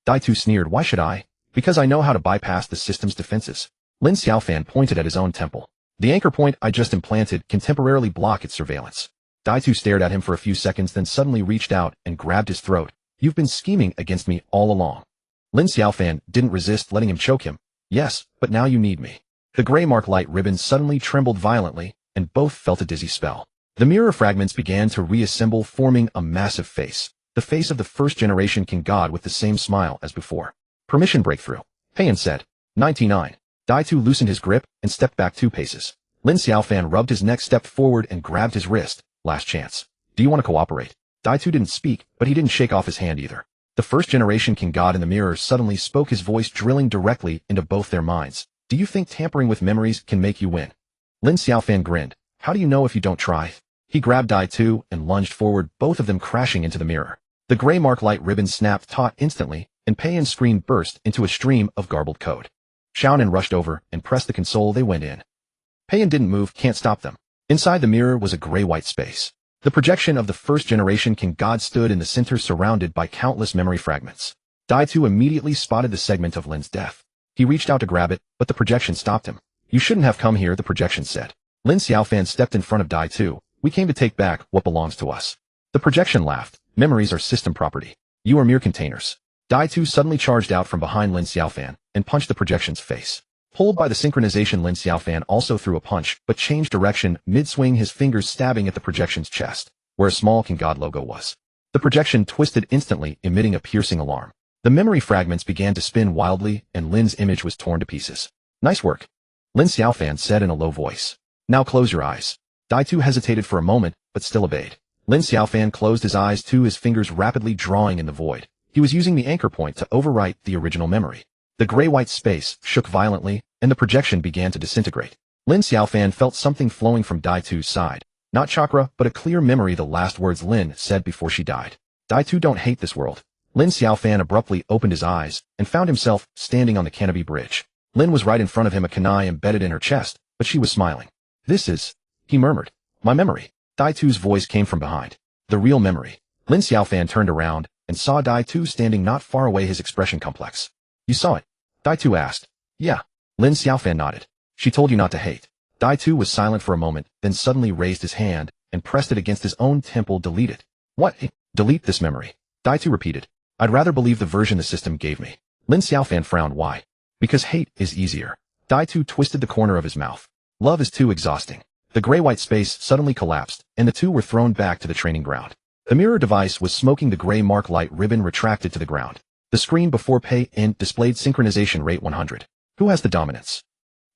Daitu sneered. "Why should I?" "Because I know how to bypass the system's defenses." Lin Xiaofan pointed at his own temple. "The anchor point I just implanted can temporarily block its surveillance." Daitu stared at him for a few seconds, then suddenly reached out and grabbed his throat. "You've been scheming against me all along." Lin Xiaofan didn't resist letting him choke him. "Yes, but now you need me." The gray mark light ribbon suddenly trembled violently, and both felt a dizzy spell. The mirror fragments began to reassemble, forming a massive face. The face of the first-generation King God with the same smile as before. "Permission breakthrough," Pei-en said. 99. Daitu loosened his grip and stepped back 2 paces. Lin Xiaofan rubbed his neck, stepped forward, and grabbed his wrist. "Last chance. Do you want to cooperate?" Daitu didn't speak, but he didn't shake off his hand either. The first-generation King God in the mirror suddenly spoke, his voice drilling directly into both their minds. "Do you think tampering with memories can make you win?" Lin Xiaofan grinned. "How do you know if you don't try?" He grabbed Daitu and lunged forward, both of them crashing into the mirror. The gray mark light ribbon snapped taut instantly, and Pei-en's screen burst into a stream of garbled code. Xiaonan rushed over and pressed the console. They went in. Pei-en didn't move, can't stop them. Inside the mirror was a gray-white space. The projection of the first-generation King God stood in the center, surrounded by countless memory fragments. Daitu immediately spotted the segment of Lin's death. He reached out to grab it, but the projection stopped him. "You shouldn't have come here," the projection said. Lin Xiaofan stepped in front of Daitu. "We came to take back what belongs to us." The projection laughed. "Memories are system property. You are mere containers." Daitu suddenly charged out from behind Lin Xiaofan and punched the projection's face. Pulled by the synchronization, Lin Xiaofan also threw a punch, but changed direction mid-swing, his fingers stabbing at the projection's chest, where a small King God logo was. The projection twisted instantly, emitting a piercing alarm. The memory fragments began to spin wildly, and Lin's image was torn to pieces. "Nice work," Lin Xiaofan said in a low voice. "Now close your eyes." Daitu hesitated for a moment, but still obeyed. Lin Xiaofan closed his eyes too, his fingers rapidly drawing in the void. He was using the anchor point to overwrite the original memory. The gray-white space shook violently, and the projection began to disintegrate. Lin Xiaofan felt something flowing from Daitu's side. Not chakra, but a clear memory, the last words Lin said before she died. "Daitu don't hate this world. Lin Xiaofan abruptly opened his eyes and found himself standing on the canopy bridge. Lin was right in front of him, a kunai embedded in her chest, but she was smiling. This is, he murmured, my memory. Dai Tu's voice came from behind. The real memory. Lin Xiaofan turned around and saw Dai Tu standing not far away, his expression complex. You saw it? Dai Tu asked. Yeah. Lin Xiaofan nodded. She told you not to hate. Dai Tu was silent for a moment, then suddenly raised his hand and pressed it against his own temple. Delete it. What? Delete this memory. Dai Tu repeated. I'd rather believe the version the system gave me. Lin Xiaofan frowned. Why? Because hate is easier. Dai Tu twisted the corner of his mouth. Love is too exhausting. The gray-white space suddenly collapsed, and the two were thrown back to the training ground. The mirror device was smoking. The gray mark light ribbon retracted to the ground. The screen before pay in displayed synchronization rate 100. Who has the dominance?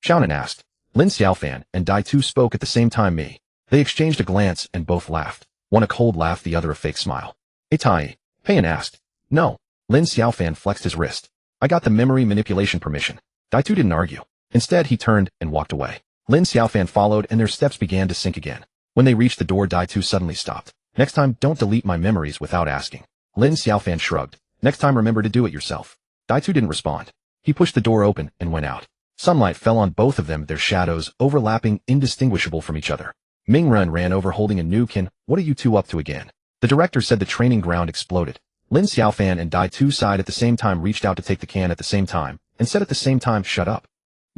Xiaonan asked. Lin Xiaofan and Dai Tu spoke at the same time. Me. They exchanged a glance and both laughed. One a cold laugh, the other a fake smile. Tai. Peiyan asked. No. Lin Xiaofan flexed his wrist. I got the memory manipulation permission. Dai Tu didn't argue. Instead, he turned and walked away. Lin Xiaofan followed and their steps began to sync again. When they reached the door, Dai Tu suddenly stopped. Next time, don't delete my memories without asking. Lin Xiaofan shrugged. Next time, remember to do it yourself. Dai Tu didn't respond. He pushed the door open and went out. Sunlight fell on both of them, their shadows overlapping, indistinguishable from each other. Mingrun ran over holding a new can. What are you two up to again? The director said. The training ground exploded. Lin Xiaofan and Dai Tu sighed at the same time, reached out to take the can at the same time, and said at the same time, shut up.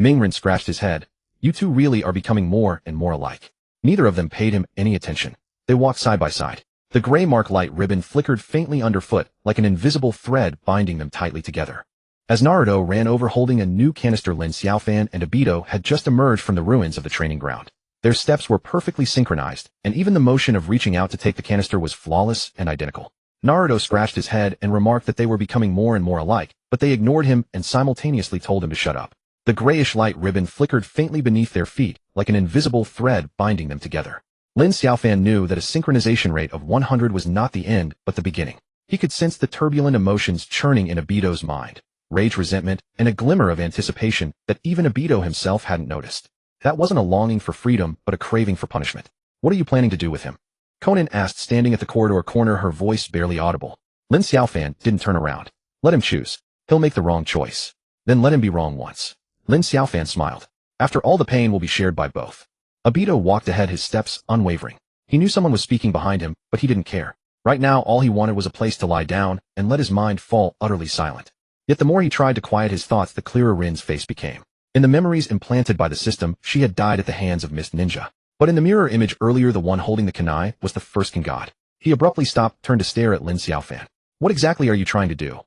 Mingrun scratched his head. You two really are becoming more and more alike. Neither of them paid him any attention. They walked side by side. The gray mark light ribbon flickered faintly underfoot, like an invisible thread binding them tightly together. As Naruto ran over holding a new canister, Lin Xiaofan and Obito had just emerged from the ruins of the training ground. Their steps were perfectly synchronized, and even the motion of reaching out to take the canister was flawless and identical. Naruto scratched his head and remarked that they were becoming more and more alike, but they ignored him and simultaneously told him to shut up. The grayish light ribbon flickered faintly beneath their feet, like an invisible thread binding them together. Lin Xiaofan knew that a synchronization rate of 100 was not the end, but the beginning. He could sense the turbulent emotions churning in Obito's mind. Rage, resentment, and a glimmer of anticipation that even Obito himself hadn't noticed. That wasn't a longing for freedom, but a craving for punishment. What are you planning to do with him? Konan asked, standing at the corridor corner, her voice barely audible. Lin Xiaofan didn't turn around. Let him choose. He'll make the wrong choice. Then let him be wrong once. Lin Xiaofan smiled. After all, the pain will be shared by both. Obito walked ahead, his steps unwavering. He knew someone was speaking behind him, but he didn't care. Right now, all he wanted was a place to lie down and let his mind fall utterly silent. Yet the more he tried to quiet his thoughts, the clearer Rin's face became. In the memories implanted by the system, she had died at the hands of Mist Ninja. But in the mirror image earlier, the one holding the kunai was the first kin god. He abruptly stopped, turned to stare at Lin Xiaofan. What exactly are you trying to do?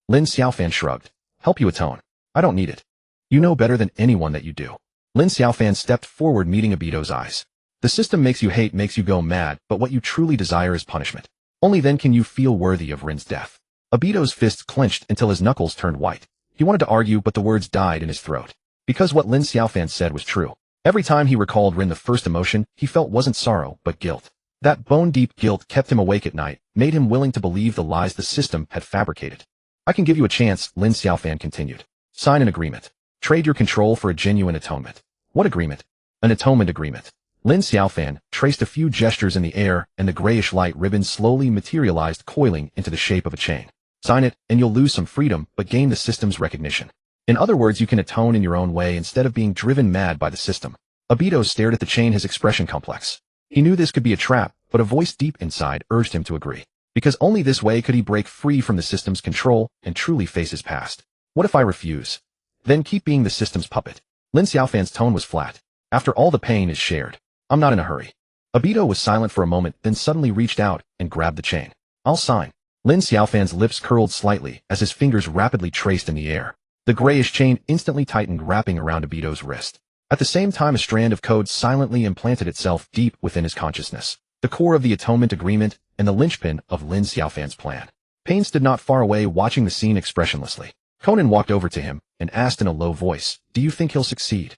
Lin Xiaofan shrugged. Help you atone. I don't need it. You know better than anyone that you do. Lin Xiaofan stepped forward, meeting Obito's eyes. The system makes you hate, makes you go mad, but what you truly desire is punishment. Only then can you feel worthy of Rin's death. Obito's fists clenched until his knuckles turned white. He wanted to argue, but the words died in his throat. Because what Lin Xiaofan said was true. Every time he recalled Rin, the first emotion he felt wasn't sorrow, but guilt. That bone-deep guilt kept him awake at night, made him willing to believe the lies the system had fabricated. I can give you a chance, Lin Xiaofan continued. Sign an agreement. Trade your control for a genuine atonement. What agreement? An atonement agreement. Lin Xiaofan traced a few gestures in the air, and the grayish light ribbon slowly materialized, coiling into the shape of a chain. Sign it, and you'll lose some freedom, but gain the system's recognition. In other words, you can atone in your own way instead of being driven mad by the system. Obito stared at the chain, his expression complex. He knew this could be a trap, but a voice deep inside urged him to agree. Because only this way could he break free from the system's control and truly face his past. What if I refuse? Then keep being the system's puppet. Lin Xiaofan's tone was flat. After all, the pain is shared. I'm not in a hurry. Obito was silent for a moment, then suddenly reached out and grabbed the chain. I'll sign. Lin Xiaofan's lips curled slightly as his fingers rapidly traced in the air. The grayish chain instantly tightened, wrapping around Obito's wrist. At the same time, a strand of code silently implanted itself deep within his consciousness, the core of the atonement agreement and the linchpin of Lin Xiaofan's plan. Pain stood not far away, watching the scene expressionlessly. Konan walked over to him and asked in a low voice, "Do you think he'll succeed?"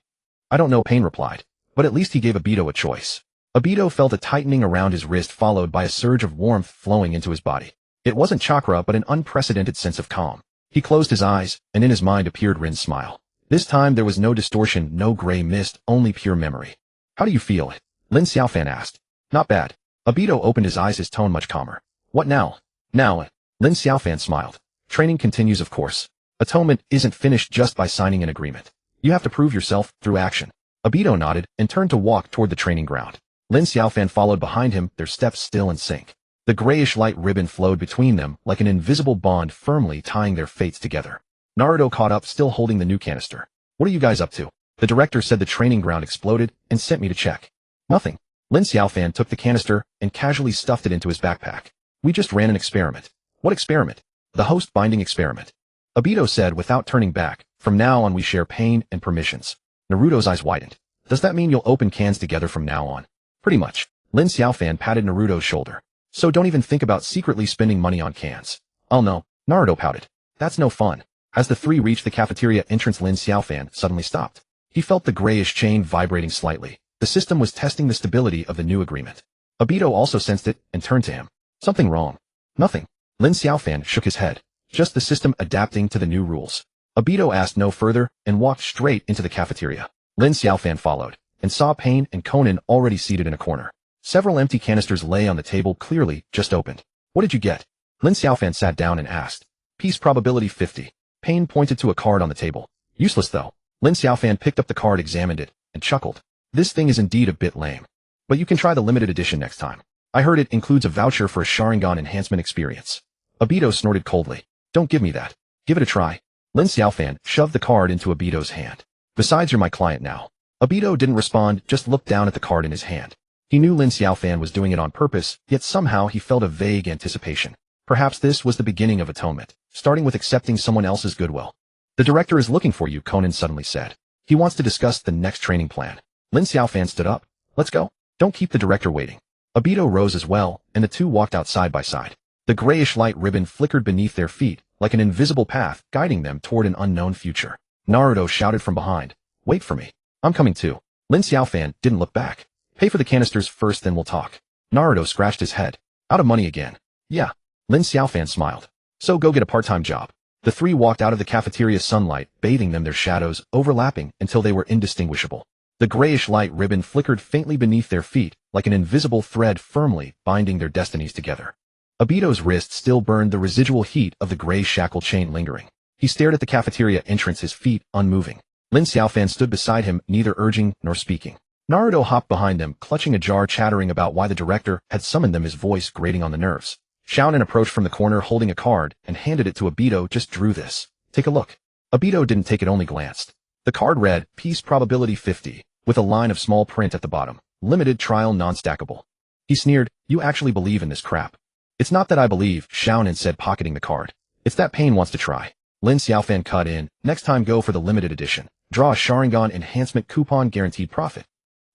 "I don't know," Pain replied. But at least he gave Obito a choice. Obito felt a tightening around his wrist, followed by a surge of warmth flowing into his body. It wasn't chakra, but an unprecedented sense of calm. He closed his eyes, and in his mind appeared Rin's smile. This time there was no distortion, no gray mist, only pure memory. "How do you feel?" Lin Xiaofan asked. "Not bad." Obito opened his eyes, his tone much calmer. "What now?" "Now, Lin Xiaofan smiled. Training continues, of course. Atonement isn't finished just by signing an agreement. You have to prove yourself through action. Obito nodded and turned to walk toward the training ground. Lin Xiaofan followed behind him, their steps still in sync. The grayish light ribbon flowed between them like an invisible bond firmly tying their fates together. Naruto caught up, still holding the new canister. What are you guys up to? The director said the training ground exploded and sent me to check. Nothing. Lin Xiaofan took the canister and casually stuffed it into his backpack. We just ran an experiment. What experiment? The host binding experiment. Obito said without turning back. From now on we share pain and permissions. Naruto's eyes widened. Does that mean you'll open cans together from now on? Pretty much. Lin Xiaofan patted Naruto's shoulder. So don't even think about secretly spending money on cans. Oh no, Naruto pouted. That's no fun. As the three reached the cafeteria entrance, Lin Xiaofan suddenly stopped. He felt the grayish chain vibrating slightly. The system was testing the stability of the new agreement. Obito also sensed it and turned to him. Something wrong? Nothing. Lin Xiaofan shook his head. Just the system adapting to the new rules. Obito asked no further and walked straight into the cafeteria. Lin Xiaofan followed and saw Pain and Conan already seated in a corner. Several empty canisters lay on the table, clearly just opened. What did you get? Lin Xiaofan sat down and asked. Peace probability 50. Pain pointed to a card on the table. Useless though. Lin Xiaofan picked up the card, examined it, and chuckled. This thing is indeed a bit lame. But you can try the limited edition next time. I heard it includes a voucher for a Sharingan enhancement experience. Obito snorted coldly. Don't give me that. Give it a try. Lin Xiaofan shoved the card into Obito's hand. Besides, you're my client now. Obito didn't respond, just looked down at the card in his hand. He knew Lin Xiaofan was doing it on purpose, yet somehow he felt a vague anticipation. Perhaps this was the beginning of atonement, starting with accepting someone else's goodwill. The director is looking for you, Conan suddenly said. He wants to discuss the next training plan. Lin Xiaofan stood up. Let's go. Don't keep the director waiting. Obito rose as well, and the two walked out side by side. The grayish light ribbon flickered beneath their feet, like an invisible path guiding them toward an unknown future. Naruto shouted from behind. Wait for me. I'm coming too. Lin Xiaofan didn't look back. Pay for the canisters first, then we'll talk. Naruto scratched his head. Out of money again. Yeah. Lin Xiaofan smiled. So go get a part-time job. The three walked out of the cafeteria, sunlight bathing them, their shadows overlapping until they were indistinguishable. The grayish light ribbon flickered faintly beneath their feet, like an invisible thread firmly binding their destinies together. Obito's wrist still burned, the residual heat of the gray shackle chain lingering. He stared at the cafeteria entrance, his feet unmoving. Lin Xiaofan stood beside him, neither urging nor speaking. Naruto hopped behind them, clutching a jar, chattering about why the director had summoned them, his voice grating on the nerves. Xiaonan approached from the corner holding a card and handed it to Obito. Just drew this. Take a look. Obito didn't take it, only glanced. The card read, Peace probability 50, with a line of small print at the bottom. Limited trial non-stackable. He sneered, you actually believe in this crap? It's not that I believe, Xiaonan said, pocketing the card. It's that Pain wants to try. Lin Xiaofan cut in. Next time go for the limited edition. Draw a Sharingan enhancement coupon, guaranteed profit.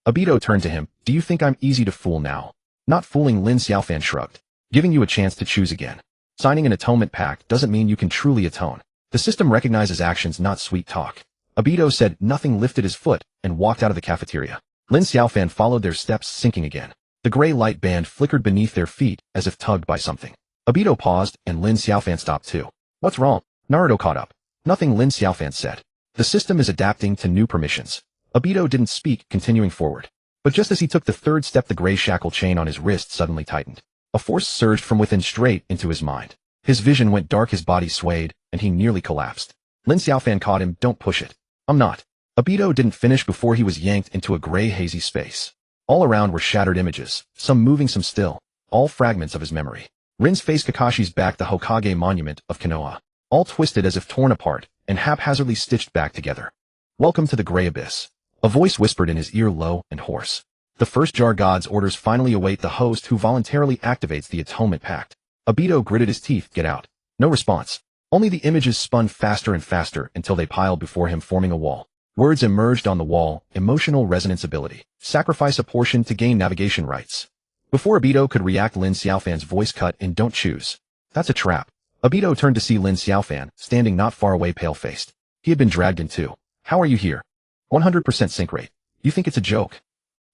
Obito turned to him. Do you think I'm easy to fool now? Not fooling, Lin Xiaofan shrugged. Giving you a chance to choose again. Signing an atonement pact doesn't mean you can truly atone. The system recognizes actions, not sweet talk. Obito said nothing, lifted his foot, and walked out of the cafeteria. Lin Xiaofan followed their steps, sinking again. The gray light band flickered beneath their feet as if tugged by something. Obito paused, and Lin Xiaofan stopped too. What's wrong? Naruto caught up. Nothing, Lin Xiaofan said. The system is adapting to new permissions. Obito didn't speak, continuing forward. But just as he took the third step, the gray shackle chain on his wrist suddenly tightened. A force surged from within straight into his mind. His vision went dark, his body swayed, and he nearly collapsed. Lin Xiaofan caught him. Don't push it. I'm not. Obito didn't finish before he was yanked into a gray hazy space. All around were shattered images, some moving, some still, all fragments of his memory. Rin's face, Kakashi's back, the Hokage monument of Konoha. All twisted as if torn apart, and haphazardly stitched back together. Welcome to the Gray Abyss. A voice whispered in his ear, low and hoarse. The first Jar God's orders finally await the host who voluntarily activates the Atonement Pact. Obito gritted his teeth. Get out. No response. Only the images spun faster and faster until they piled before him, forming a wall. Words emerged on the wall. Emotional resonance ability. Sacrifice a portion to gain navigation rights. Before Obito could react, Lin Xiaofan's voice cut in. Don't choose. That's a trap. Obito turned to see Lin Xiaofan, standing not far away, pale-faced. He had been dragged in too. How are you here? 100% sync rate. You think it's a joke?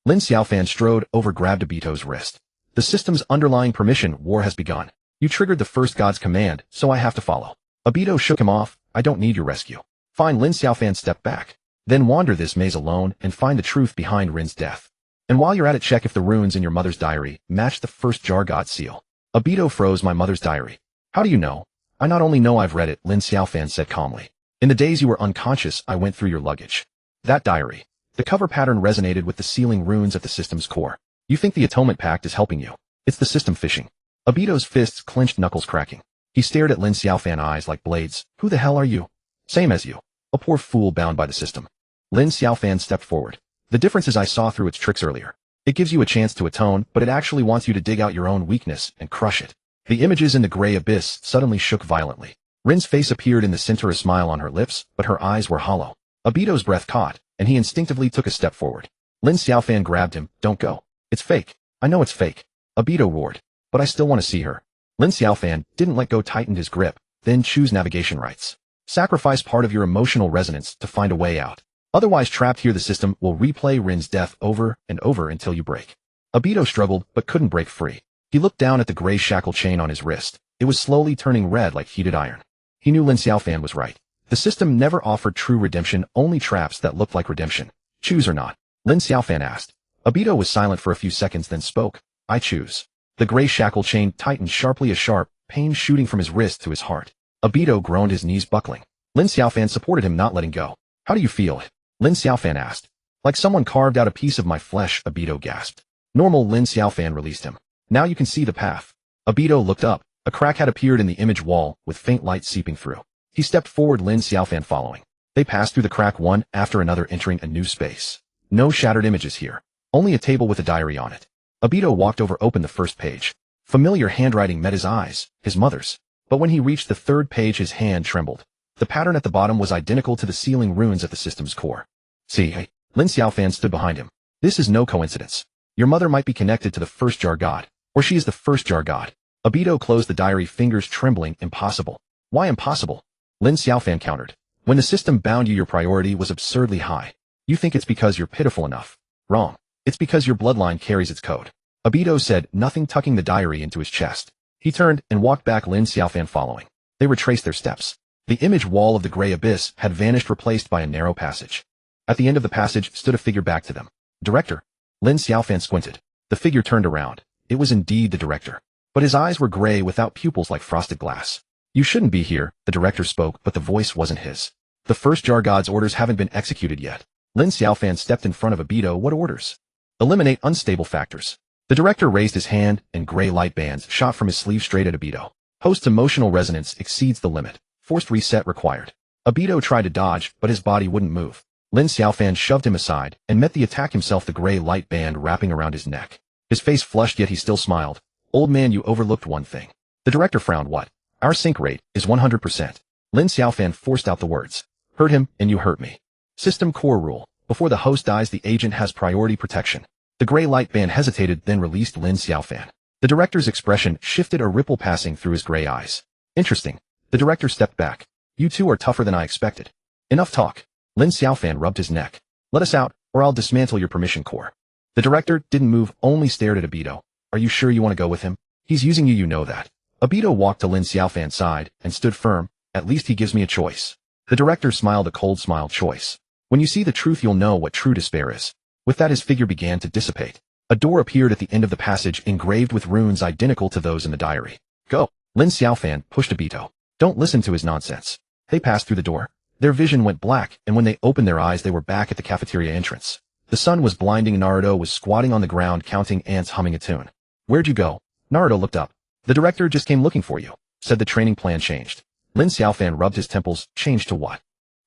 Lin Xiaofan strode over, grabbed Obito's wrist. The system's underlying permission. War has begun. You triggered the first god's command, so I have to follow. Obito shook him off. I don't need your rescue. Fine. Lin Xiaofan stepped back. Then wander this maze alone and find the truth behind Rin's death. And while you're at it, check if the runes in your mother's diary match the first Jar God seal. Obito froze. My mother's diary. How do you know? I not only know I've read it, Lin Xiaofan said calmly. In the days you were unconscious, I went through your luggage. That diary. The cover pattern resonated with the sealing runes at the system's core. You think the Atonement Pact is helping you. It's the system fishing. Obito's fists clenched, knuckles cracking. He stared at Lin Xiaofan, eyes like blades. Who the hell are you? Same as you. A poor fool bound by the system. Lin Xiaofan stepped forward. The difference is I saw through its tricks earlier. It gives you a chance to atone, but it actually wants you to dig out your own weakness and crush it. The images in the gray abyss suddenly shook violently. Rin's face appeared in the center, a smile on her lips, but her eyes were hollow. Obito's breath caught, and he instinctively took a step forward. Lin Xiaofan grabbed him. Don't go. It's fake. I know it's fake. Obito roared. But I still want to see her. Lin Xiaofan didn't let go, tightened his grip. Then choose navigation rights. Sacrifice part of your emotional resonance to find a way out. Otherwise, trapped here, the system will replay Rin's death over and over until you break. Obito struggled, but couldn't break free. He looked down at the gray shackle chain on his wrist. It was slowly turning red like heated iron. He knew Lin Xiaofan was right. The system never offered true redemption, only traps that looked like redemption. Choose or not? Lin Xiaofan asked. Obito was silent for a few seconds, then spoke. I choose. The gray shackle chain tightened sharply, a sharp pain shooting from his wrist to his heart. Obito groaned, his knees buckling. Lin Xiaofan supported him, not letting go. How do you feel? Lin Xiaofan asked. Like someone carved out a piece of my flesh, Obito gasped. Normal. Lin Xiaofan released him. Now you can see the path. Obito looked up. A crack had appeared in the image wall, with faint light seeping through. He stepped forward, Lin Xiaofan following. They passed through the crack one after another, entering a new space. No shattered images here. Only a table with a diary on it. Obito walked over, opened the first page. Familiar handwriting met his eyes, his mother's. But when he reached the third page, his hand trembled. The pattern at the bottom was identical to the sealing runes at the system's core. See, Lin Xiaofan stood behind him. This is no coincidence. Your mother might be connected to the first jar god, or she is the first jar god. Obito closed the diary, fingers trembling. Impossible. Why impossible? Lin Xiaofan countered. When the system bound you, your priority was absurdly high. You think it's because you're pitiful enough. Wrong. It's because your bloodline carries its code. Obito said, nothing, tucking the diary into his chest. He turned and walked back, Lin Xiaofan following. They retraced their steps. The image wall of the gray abyss had vanished, replaced by a narrow passage. At the end of the passage stood a figure, back to them. Director. Lin Xiaofan squinted. The figure turned around. It was indeed the director. But his eyes were gray, without pupils, like frosted glass. You shouldn't be here, the director spoke, but the voice wasn't his. The first jar god's orders haven't been executed yet. Lin Xiaofan stepped in front of Obito. What orders? Eliminate unstable factors. The director raised his hand, and gray light bands shot from his sleeve straight at Obito. Host's emotional resonance exceeds the limit. Forced reset required. Obito tried to dodge, but his body wouldn't move. Lin Xiaofan shoved him aside, and met the attack himself, the gray light band wrapping around his neck. His face flushed, yet he still smiled. Old man, you overlooked one thing. The director frowned. What? Our sync rate is 100%. Lin Xiaofan forced out the words. Hurt him, and you hurt me. System core rule. Before the host dies, the agent has priority protection. The gray light band hesitated, then released Lin Xiaofan. The director's expression shifted, a ripple passing through his gray eyes. Interesting. The director stepped back. You two are tougher than I expected. Enough talk. Lin Xiaofan rubbed his neck. Let us out, or I'll dismantle your permission core. The director didn't move, only stared at Obito. Are you sure you want to go with him? He's using you, you know that. Obito walked to Lin Xiaofan's side and stood firm. At least he gives me a choice. The director smiled, a cold smile. Choice. When you see the truth, you'll know what true despair is. With that, his figure began to dissipate. A door appeared at the end of the passage, engraved with runes identical to those in the diary. Go. Lin Xiaofan pushed Obito. Don't listen to his nonsense. They passed through the door. Their vision went black, and when they opened their eyes, they were back at the cafeteria entrance. The sun was blinding. Naruto was squatting on the ground, counting ants, humming a tune. Where'd you go? Naruto looked up. The director just came looking for you. Said the training plan changed. Lin Xiaofan rubbed his temples. Changed to what?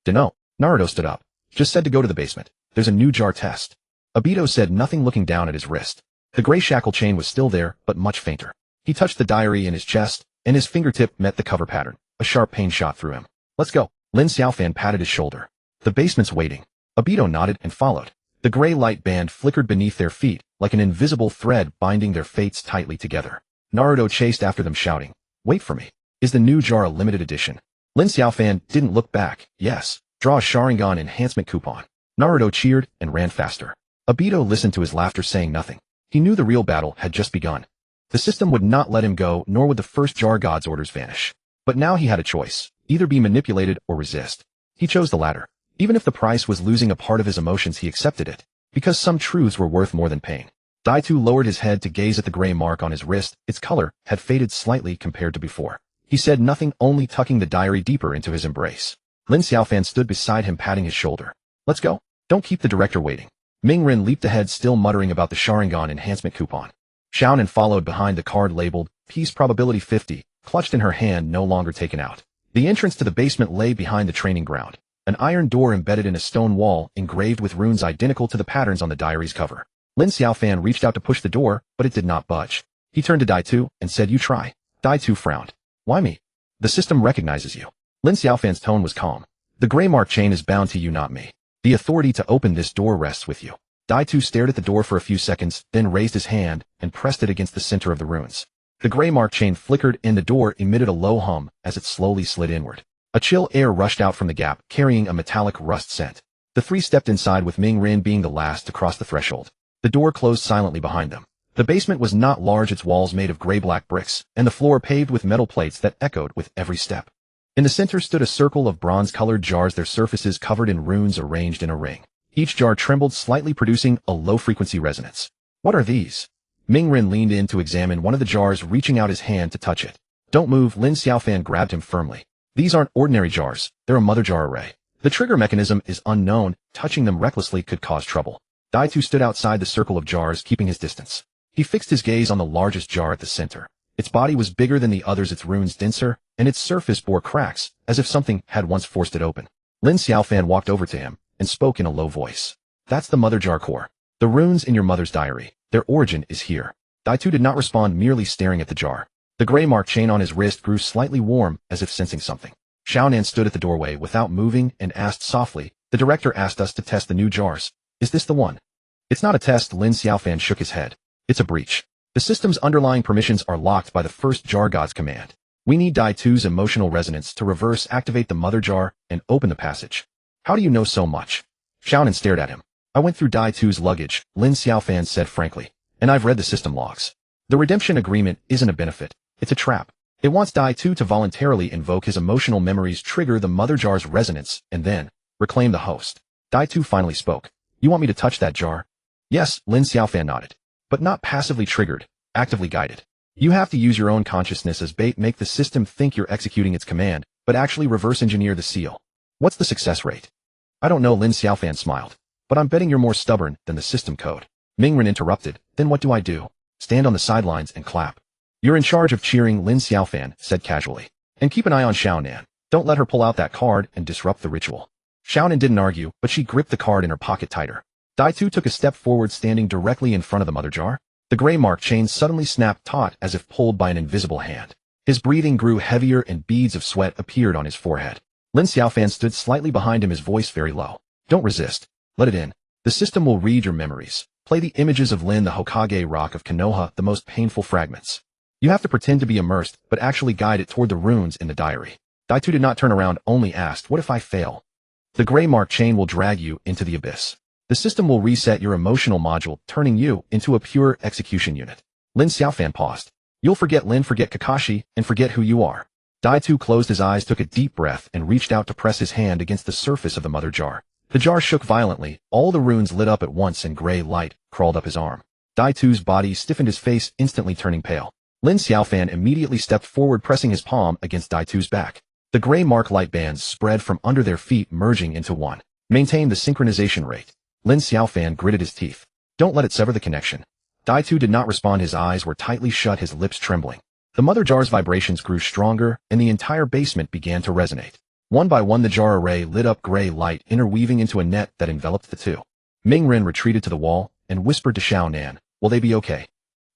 Dunno. Naruto stood up. Just said to go to the basement. There's a new jar test. Obito said nothing, looking down at his wrist. The gray shackle chain was still there, but much fainter. He touched the diary in his chest, and his fingertip met the cover pattern. A sharp pain shot through him. Let's go. Lin Xiaofan patted his shoulder. The basement's waiting. Obito nodded and followed. The gray light band flickered beneath their feet, like an invisible thread binding their fates tightly together. Naruto chased after them, shouting, Wait for me. Is the new jar a limited edition? Lin Xiaofan didn't look back. Yes. Draw a Sharingan enhancement coupon. Naruto cheered and ran faster. Obito listened to his laughter, saying nothing. He knew the real battle had just begun. The system would not let him go, nor would the first jar god's orders vanish. But now he had a choice. Either be manipulated or resist. He chose the latter. Even if the price was losing a part of his emotions, he accepted it. Because some truths were worth more than pain. Daitu lowered his head to gaze at the gray mark on his wrist. Its color had faded slightly compared to before. He said nothing, only tucking the diary deeper into his embrace. Lin Xiaofan stood beside him, patting his shoulder. Let's go. Don't keep the director waiting. Ming Ren leaped ahead, still muttering about the Sharingan enhancement coupon. Xiaonan followed behind, the card labeled, Peace Probability 50, clutched in her hand, no longer taken out. The entrance to the basement lay behind the training ground. An iron door embedded in a stone wall, engraved with runes identical to the patterns on the diary's cover. Lin Xiaofan reached out to push the door, but it did not budge. He turned to Dai Tu and said, You try. Dai Tu frowned. Why me? The system recognizes you. Lin Xiaofan's tone was calm. The gray mark chain is bound to you, not me. The authority to open this door rests with you. Dai Tu stared at the door for a few seconds, then raised his hand and pressed it against the center of the runes. The gray mark chain flickered and the door emitted a low hum as it slowly slid inward. A chill air rushed out from the gap, carrying a metallic rust scent. The three stepped inside, with Ming Ren being the last to cross the threshold. The door closed silently behind them. The basement was not large, its walls made of gray-black bricks, and the floor paved with metal plates that echoed with every step. In the center stood a circle of bronze-colored jars, their surfaces covered in runes arranged in a ring. Each jar trembled slightly, producing a low-frequency resonance. What are these? Ming Ren leaned in to examine one of the jars, reaching out his hand to touch it. Don't move, Lin Xiaofan grabbed him firmly. These aren't ordinary jars, they're a mother jar array. The trigger mechanism is unknown, touching them recklessly could cause trouble. Dai Tu stood outside the circle of jars, keeping his distance. He fixed his gaze on the largest jar at the center. Its body was bigger than the others, its runes denser, and its surface bore cracks, as if something had once forced it open. Lin Xiaofan walked over to him and spoke in a low voice. That's the mother jar core. The runes in your mother's diary. Their origin is here. Dai Tu did not respond, merely staring at the jar. The gray mark chain on his wrist grew slightly warm, as if sensing something. Xiaonan stood at the doorway without moving and asked softly, The director asked us to test the new jars. Is this the one? It's not a test, Lin Xiaofan shook his head. It's a breach. The system's underlying permissions are locked by the first jar god's command. We need Dai Tu's emotional resonance to reverse activate the mother jar and open the passage. How do you know so much? Xiaonan stared at him. I went through Dai Tu's luggage, Lin Xiaofan said frankly, and I've read the system logs. The redemption agreement isn't a benefit, it's a trap. It wants Dai Tu to voluntarily invoke his emotional memories, trigger the mother jar's resonance, and then reclaim the host. Dai Tu finally spoke. You want me to touch that jar? Yes, Lin Xiaofan nodded. But not passively triggered, actively guided. You have to use your own consciousness as bait, make the system think you're executing its command, but actually reverse engineer the seal. What's the success rate? I don't know, Lin Xiaofan smiled. But I'm betting you're more stubborn than the system code. Ming Ren interrupted. Then what do I do? Stand on the sidelines and clap. You're in charge of cheering, Lin Xiaofan said casually. And keep an eye on Xiaonan. Don't let her pull out that card and disrupt the ritual. Xiaonan didn't argue, but she gripped the card in her pocket tighter. Dai Tu took a step forward, standing directly in front of the mother jar. The gray mark chain suddenly snapped taut, as if pulled by an invisible hand. His breathing grew heavier and beads of sweat appeared on his forehead. Lin Xiaofan stood slightly behind him, his voice very low. Don't resist. Let it in. The system will read your memories. Play the images of Lin, the Hokage rock of Konoha, the most painful fragments. You have to pretend to be immersed, but actually guide it toward the runes in the diary. Dai Tu did not turn around, only asked, What if I fail? The gray mark chain will drag you into the abyss. The system will reset your emotional module, turning you into a pure execution unit. Lin Xiaofan paused. You'll forget Lin, forget Kakashi, and forget who you are. Dai Tu closed his eyes, took a deep breath, and reached out to press his hand against the surface of the mother jar. The jar shook violently, all the runes lit up at once, and gray light crawled up his arm. Dai Tu's body stiffened, his face instantly turning pale. Lin Xiaofan immediately stepped forward, pressing his palm against Dai Tu's back. The gray mark light bands spread from under their feet, merging into one. Maintain the synchronization rate. Lin Xiaofan gritted his teeth. Don't let it sever the connection. Dai Tu did not respond, his eyes were tightly shut, his lips trembling. The mother jar's vibrations grew stronger, and the entire basement began to resonate. One by one the jar array lit up, gray light interweaving into a net that enveloped the two. Ming Ren retreated to the wall and whispered to Xiaonan, Will they be okay?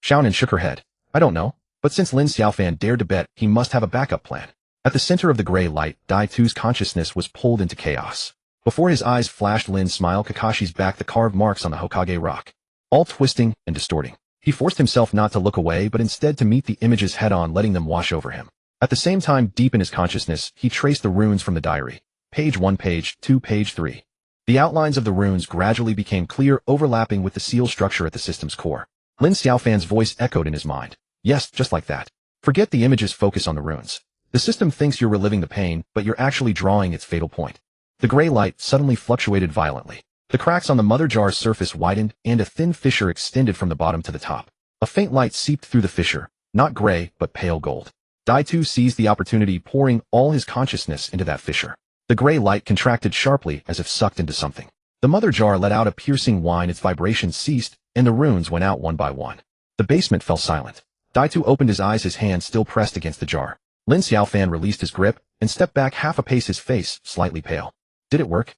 Xiaonan shook her head. I don't know, but since Lin Xiaofan dared to bet, he must have a backup plan. At the center of the gray light, Dai Tu's consciousness was pulled into chaos. Before his eyes flashed Lin's smile, Kakashi's back, the carved marks on the Hokage rock. All twisting and distorting. He forced himself not to look away, but instead to meet the images head-on, letting them wash over him. At the same time, deep in his consciousness, he traced the runes from the diary. Page 1, page 2, page 3. The outlines of the runes gradually became clear, overlapping with the seal structure at the system's core. Lin Xiaofan's voice echoed in his mind. Yes, just like that. Forget the images, focus on the runes. The system thinks you're reliving the pain, but you're actually drawing its fatal point. The gray light suddenly fluctuated violently. The cracks on the mother jar's surface widened, and a thin fissure extended from the bottom to the top. A faint light seeped through the fissure, not gray, but pale gold. Dai-Tu seized the opportunity, pouring all his consciousness into that fissure. The gray light contracted sharply as if sucked into something. The mother jar let out a piercing whine, its vibrations ceased, and the runes went out one by one. The basement fell silent. Dai-Tu opened his eyes, his hand still pressed against the jar. Lin Xiaofan released his grip and stepped back half a pace, his face slightly pale. Did it work?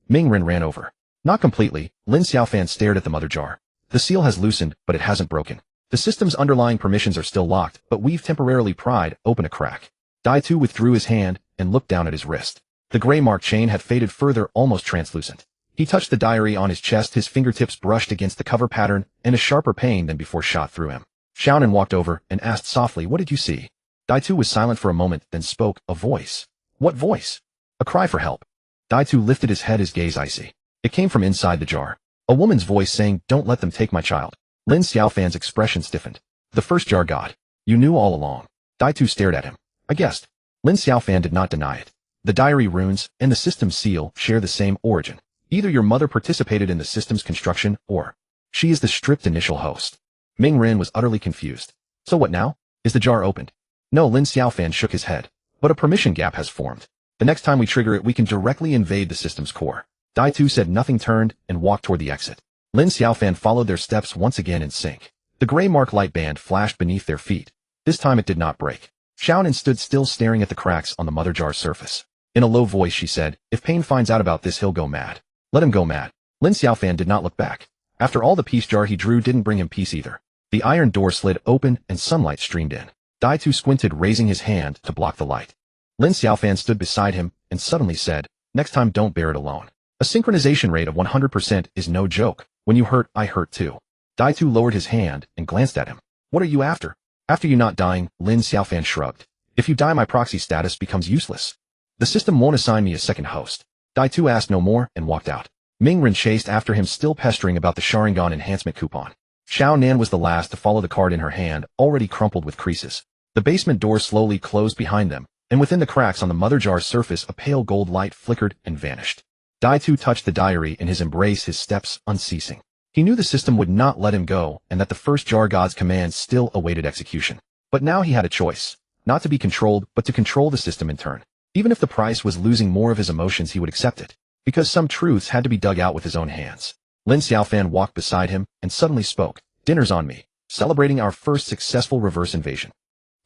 Mingren ran over. Not completely. Lin Xiaofan stared at the mother jar. The seal has loosened, but it hasn't broken. The system's underlying permissions are still locked, but we've temporarily pried open a crack. Dai-Tu withdrew his hand and looked down at his wrist. The gray mark chain had faded further, almost translucent. He touched the diary on his chest, his fingertips brushed against the cover pattern, and a sharper pain than before shot through him. Xiaonan walked over and asked softly, "What did you see?" Dai-Tu was silent for a moment, then spoke. "A voice." "What voice?" "A cry for help." Dai-Tu lifted his head, his gaze icy. It came from inside the jar. A woman's voice saying, "Don't let them take my child." Lin Xiaofan's expression stiffened. "The first jar god. You knew all along." Dai-Tu stared at him. "I guessed." Lin Xiaofan did not deny it. The diary runes and the system's seal share the same origin. Either your mother participated in the system's construction, or she is the stripped initial host. Ming Ren was utterly confused. "So what now? Is the jar opened?" "No," Lin Xiaofan shook his head. "But a permission gap has formed. The next time we trigger it, we can directly invade the system's core." Dai-Tu said nothing, turned and walked toward the exit. Lin Xiaofan followed their steps once again in sync. The gray mark light band flashed beneath their feet. This time it did not break. Xiaonan stood still, staring at the cracks on the mother jar's surface. In a low voice she said, "If Pain finds out about this, he'll go mad. Let him go mad." Lin Xiaofan did not look back. After all, the peace jar he drew didn't bring him peace either. The iron door slid open and sunlight streamed in. Dai-Tu squinted, raising his hand to block the light. Lin Xiaofan stood beside him and suddenly said, "Next time don't bear it alone. A synchronization rate of 100% is no joke. When you hurt, I hurt too." Dai-Tu lowered his hand and glanced at him. "What are you after?" "After you not dying," Lin Xiaofan shrugged. "If you die, my proxy status becomes useless. The system won't assign me a second host." Dai-Tu asked no more and walked out. Ming Ren chased after him, still pestering about the Sharingan enhancement coupon. Xiaonan was the last to follow, the card in her hand, already crumpled with creases. The basement door slowly closed behind them, and within the cracks on the mother jar's surface a pale gold light flickered and vanished. Dai-Tu touched the diary in his embrace, his steps unceasing. He knew the system would not let him go, and that the first jar god's commands still awaited execution. But now he had a choice. Not to be controlled, but to control the system in turn. Even if the price was losing more of his emotions, he would accept it. Because some truths had to be dug out with his own hands. Lin Xiaofan walked beside him and suddenly spoke. "Dinner's on me. Celebrating our first successful reverse invasion."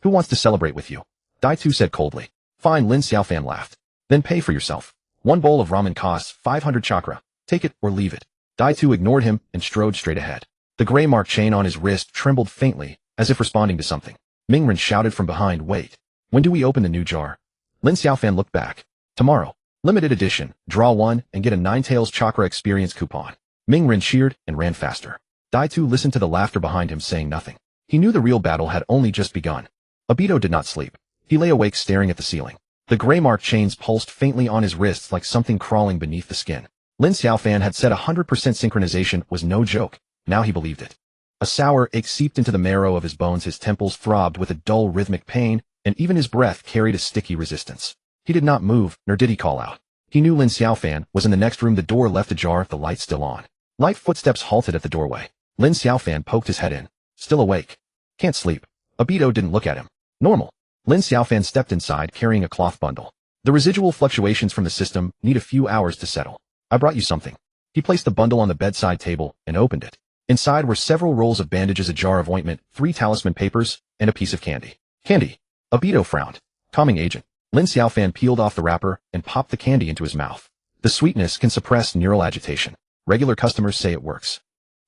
"Who wants to celebrate with you?" Dai-Tu said coldly. "Fine," Lin Xiaofan laughed. "Then pay for yourself. One bowl of ramen costs 500 chakra. Take it or leave it." Dai-Tu ignored him and strode straight ahead. The gray mark chain on his wrist trembled faintly, as if responding to something. Mingren shouted from behind, "Wait. When do we open the new jar?" Lin Xiaofan looked back. "Tomorrow. Limited edition. Draw one and get a Ninetales chakra experience coupon." Mingren cheered and ran faster. Dai-Tu listened to the laughter behind him, saying nothing. He knew the real battle had only just begun. Obito did not sleep. He lay awake, staring at the ceiling. The gray mark chains pulsed faintly on his wrists like something crawling beneath the skin. Lin Xiaofan had said 100% synchronization was no joke. Now he believed it. A sour ache seeped into the marrow of his bones, his temples throbbed with a dull rhythmic pain, and even his breath carried a sticky resistance. He did not move, nor did he call out. He knew Lin Xiaofan was in the next room, the door left ajar, the light still on. Light footsteps halted at the doorway. Lin Xiaofan poked his head in. "Still awake? Can't sleep." Obito didn't look at him. "Normal." Lin Xiaofan stepped inside, carrying a cloth bundle. "The residual fluctuations from the system need a few hours to settle. I brought you something." He placed the bundle on the bedside table and opened it. Inside were several rolls of bandages, a jar of ointment, 3 talisman papers, and a piece of candy. "Candy?" Obito frowned. "Calming agent." Lin Xiaofan peeled off the wrapper and popped the candy into his mouth. "The sweetness can suppress neural agitation. Regular customers say it works."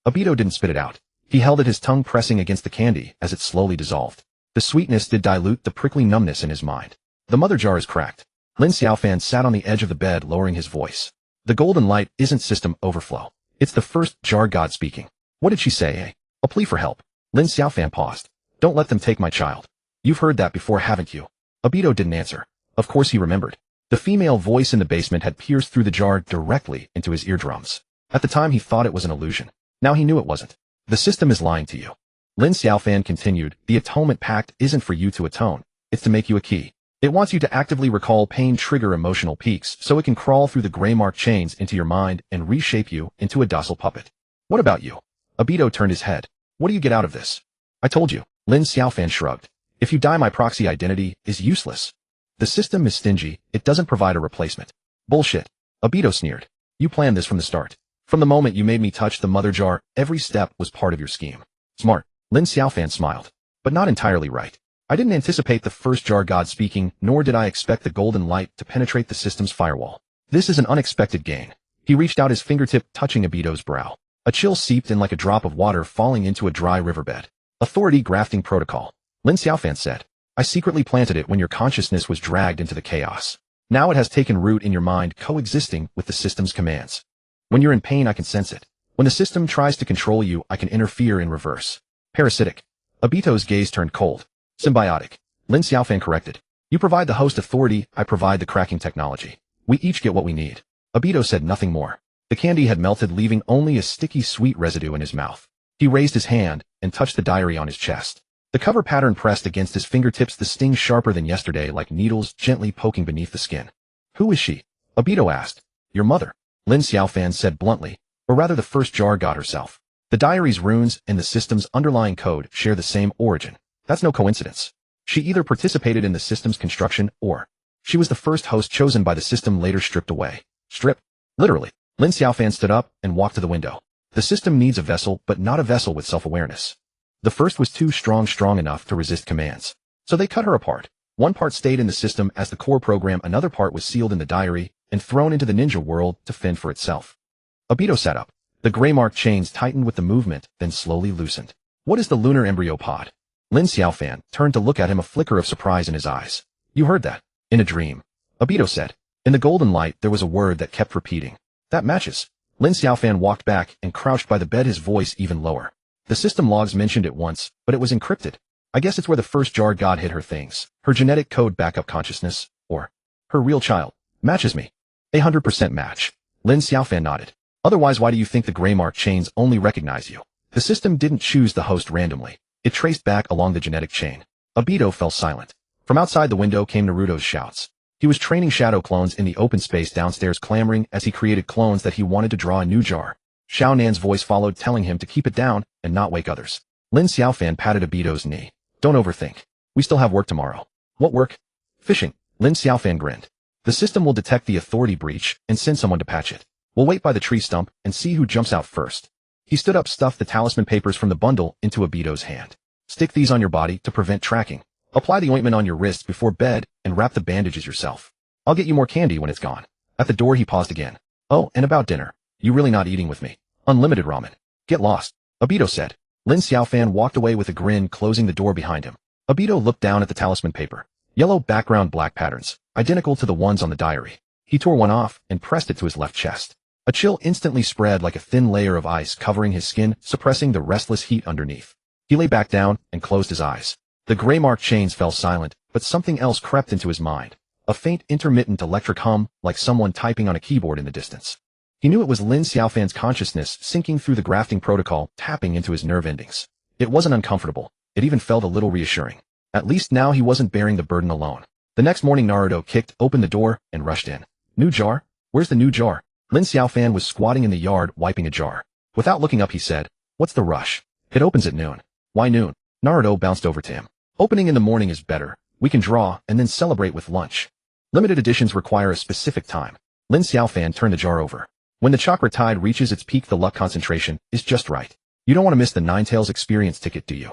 Obito didn't spit it out. He held it, his tongue pressing against the candy as it slowly dissolved. The sweetness did dilute the prickly numbness in his mind. "The mother jar is cracked." Lin Xiaofan sat on the edge of the bed, lowering his voice. "The golden light isn't system overflow. It's the first jar god speaking." "What did she say, eh?" "A plea for help." Lin Xiaofan paused. "Don't let them take my child." "You've heard that before, haven't you?" Obito didn't answer. Of course he remembered. The female voice in the basement had pierced through the jar directly into his eardrums. At the time he thought it was an illusion. Now he knew it wasn't. "The system is lying to you." Lin Xiaofan continued, "The atonement pact isn't for you to atone. It's to make you a key. It wants you to actively recall pain, trigger emotional peaks, so it can crawl through the gray mark chains into your mind and reshape you into a docile puppet." "What about you?" Obito turned his head. "What do you get out of this?" "I told you." Lin Xiaofan shrugged. If you die, my proxy identity is useless. The system is stingy, it doesn't provide a replacement. Bullshit. Obito sneered. You planned this from the start. From the moment you made me touch the mother jar, every step was part of your scheme. Smart. Lin Xiaofan smiled. But not entirely right. I didn't anticipate the first jar god speaking, nor did I expect the golden light to penetrate the system's firewall. This is an unexpected gain. He reached out his fingertip, touching Obito's brow. A chill seeped in like a drop of water falling into a dry riverbed. Authority grafting protocol. Lin Xiaofan said. I secretly planted it when your consciousness was dragged into the chaos. Now it has taken root in your mind, coexisting with the system's commands. When you're in pain, I can sense it. When the system tries to control you, I can interfere in reverse. Parasitic. Obito's gaze turned cold. Symbiotic. Lin Xiaofan corrected. You provide the host authority, I provide the cracking technology. We each get what we need. Obito said nothing more. The candy had melted, leaving only a sticky sweet residue in his mouth. He raised his hand and touched the diary on his chest. The cover pattern pressed against his fingertips, the sting sharper than yesterday, like needles gently poking beneath the skin. Who is she? Obito asked. Your mother. Lin Xiaofan said bluntly, or rather the first jar god herself. The diary's runes and the system's underlying code share the same origin. That's no coincidence. She either participated in the system's construction, or she was the first host chosen by the system, later stripped away. Strip? Literally. Lin Xiaofan stood up and walked to the window. The system needs a vessel, but not a vessel with self-awareness. The first was too strong enough to resist commands. So they cut her apart. One part stayed in the system as the core program, another part was sealed in the diary and thrown into the ninja world to fend for itself. Obito sat up. The gray mark chains tightened with the movement, then slowly loosened. What is the lunar embryo pod? Lin Xiaofan turned to look at him, a flicker of surprise in his eyes. You heard that. In a dream. Obito said. In the golden light, there was a word that kept repeating. That matches. Lin Xiaofan walked back and crouched by the bed, his voice even lower. The system logs mentioned it once, but it was encrypted. I guess it's where the first jar god hid her things. Her genetic code, backup consciousness, or her real child. Matches me. 100% match. Lin Xiaofan nodded. Otherwise, why do you think the gray mark chains only recognize you? The system didn't choose the host randomly. It traced back along the genetic chain. Obito fell silent. From outside the window came Naruto's shouts. He was training shadow clones in the open space downstairs, clamoring as he created clones that he wanted to draw a new jar. Xiao Nan's voice followed, telling him to keep it down and not wake others. Lin Xiaofan patted Obito's knee. Don't overthink. We still have work tomorrow. What work? Fishing. Lin Xiaofan grinned. The system will detect the authority breach and send someone to patch it. We'll wait by the tree stump and see who jumps out first. He stood up, stuffed the talisman papers from the bundle into Obito's hand. Stick these on your body to prevent tracking. Apply the ointment on your wrists before bed and wrap the bandages yourself. I'll get you more candy when it's gone. At the door he paused again. Oh, and about dinner. You really not eating with me? Unlimited ramen. Get lost. Obito said. Lin Xiaofan walked away with a grin, closing the door behind him. Obito looked down at the talisman paper. Yellow background, black patterns, identical to the ones on the diary. He tore one off and pressed it to his left chest. A chill instantly spread like a thin layer of ice, covering his skin, suppressing the restless heat underneath. He lay back down and closed his eyes. The gray mark chains fell silent, but something else crept into his mind. A faint, intermittent electric hum, like someone typing on a keyboard in the distance. He knew it was Lin Xiaofan's consciousness sinking through the grafting protocol, tapping into his nerve endings. It wasn't uncomfortable. It even felt a little reassuring. At least now he wasn't bearing the burden alone. The next morning Naruto kicked open the door and rushed in. New jar? Where's the new jar? Lin Xiaofan was squatting in the yard, wiping a jar. Without looking up he said, What's the rush? It opens at noon. Why noon? Naruto bounced over to him. Opening in the morning is better. We can draw and then celebrate with lunch. Limited editions require a specific time. Lin Xiaofan turned the jar over. When the chakra tide reaches its peak, the luck concentration is just right. You don't want to miss the Ninetales experience ticket, do you?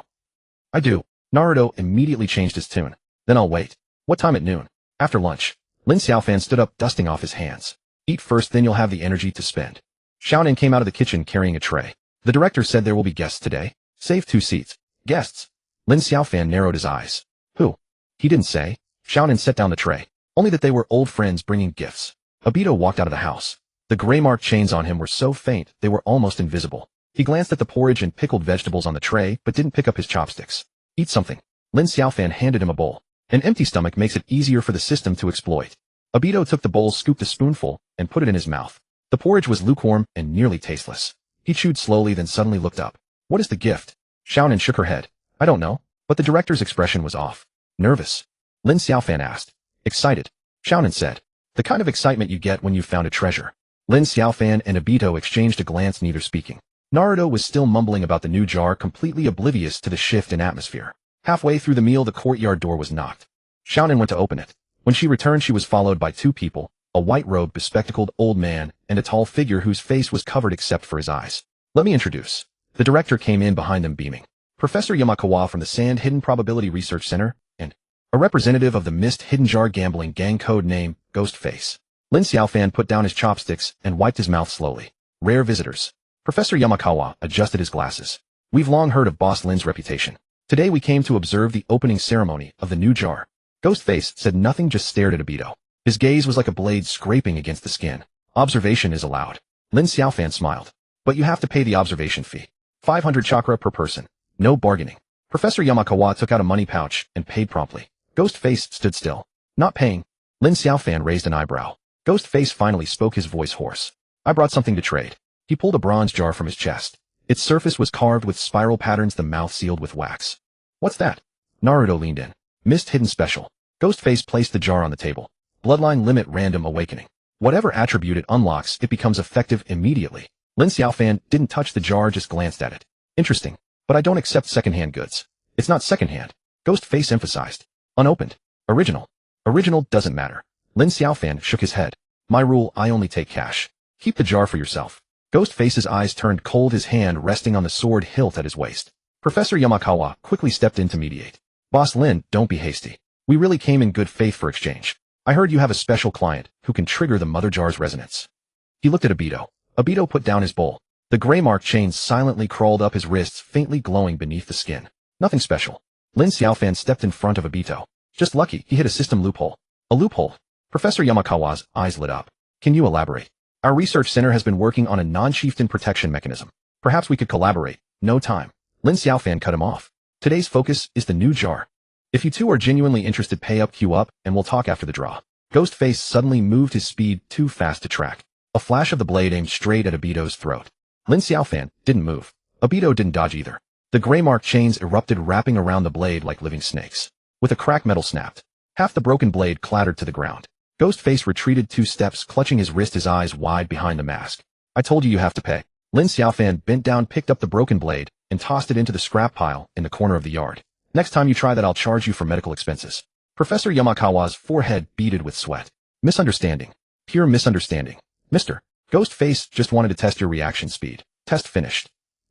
I do. Naruto immediately changed his tune. Then I'll wait. What time at noon? After lunch. Lin Xiaofan stood up, dusting off his hands. Eat first, then you'll have the energy to spend. Xiaonan came out of the kitchen carrying a tray. The director said there will be guests today. Save 2 seats. Guests. Lin Xiaofan narrowed his eyes. Who? He didn't say. Xiaonan set down the tray. Only that they were old friends bringing gifts. Obito walked out of the house. The gray mark chains on him were so faint they were almost invisible. He glanced at the porridge and pickled vegetables on the tray, but didn't pick up his chopsticks. Eat something. Lin Xiaofan handed him a bowl. An empty stomach makes it easier for the system to exploit. Obito took the bowl, scooped a spoonful, and put it in his mouth. The porridge was lukewarm and nearly tasteless. He chewed slowly, then suddenly looked up. What is the gift? Xiaonan shook her head. I don't know, but the director's expression was off. Nervous? Lin Xiaofan asked. Excited. Xiaonan said. The kind of excitement you get when you've found a treasure. Lin Xiaofan and Obito exchanged a glance, neither speaking. Naruto was still mumbling about the new jar, completely oblivious to the shift in atmosphere. Halfway through the meal, the courtyard door was knocked. Xiaonan went to open it. When she returned, she was followed by two people, a white-robed, bespectacled old man and a tall figure whose face was covered except for his eyes. Let me introduce. The director came in behind them beaming. Professor Yamakawa from the Sand Hidden Probability Research Center, and a representative of the Mist Hidden Jar gambling gang, code name, Ghostface. Lin Xiaofan put down his chopsticks and wiped his mouth slowly. Rare visitors. Professor Yamakawa adjusted his glasses. We've long heard of Boss Lin's reputation. Today we came to observe the opening ceremony of the new jar. Ghostface said nothing, just stared at Obito. His gaze was like a blade scraping against the skin. Observation is allowed. Lin Xiaofan smiled. But you have to pay the observation fee. 500 chakra per person. No bargaining. Professor Yamakawa took out a money pouch and paid promptly. Ghostface stood still. Not paying. Lin Xiaofan raised an eyebrow. Ghostface finally spoke, his voice hoarse. I brought something to trade. He pulled a bronze jar from his chest. Its surface was carved with spiral patterns, the mouth sealed with wax. What's that? Naruto leaned in. Mist Hidden Special. Ghostface placed the jar on the table. Bloodline Limit Random Awakening. Whatever attribute it unlocks, it becomes effective immediately. Lin Xiaofan didn't touch the jar, just glanced at it. Interesting. But I don't accept secondhand goods. It's not secondhand. Ghostface emphasized. Unopened. Original. Original doesn't matter. Lin Xiaofan shook his head. My rule, I only take cash. Keep the jar for yourself. Ghostface's eyes turned cold, his hand resting on the sword hilt at his waist. Professor Yamakawa quickly stepped in to mediate. Boss Lin, don't be hasty. We really came in good faith for exchange. I heard you have a special client who can trigger the mother jar's resonance. He looked at Obito. Obito put down his bowl. The gray mark chains silently crawled up his wrists, faintly glowing beneath the skin. Nothing special. Lin Xiaofan stepped in front of Obito. Just lucky, he hit a system loophole. A loophole? Professor Yamakawa's eyes lit up. Can you elaborate? Our research center has been working on a non-chieftain protection mechanism. Perhaps we could collaborate. No time. Lin Xiaofan cut him off. Today's focus is the new jar. If you two are genuinely interested, pay up, queue up, and we'll talk after the draw. Ghostface suddenly moved his speed too fast to track. A flash of the blade aimed straight at Obito's throat. Lin Xiaofan didn't move. Obito didn't dodge either. The gray mark chains erupted, wrapping around the blade like living snakes. With a crack, metal snapped. Half the broken blade clattered to the ground. Ghostface retreated 2 steps, clutching his wrist, his eyes wide behind the mask. I told you have to pay. Lin Xiaofan bent down, picked up the broken blade, and tossed it into the scrap pile in the corner of the yard. Next time you try that, I'll charge you for medical expenses. Professor Yamakawa's forehead beaded with sweat. Misunderstanding. Pure misunderstanding. Mr. Ghostface just wanted to test your reaction speed. Test finished.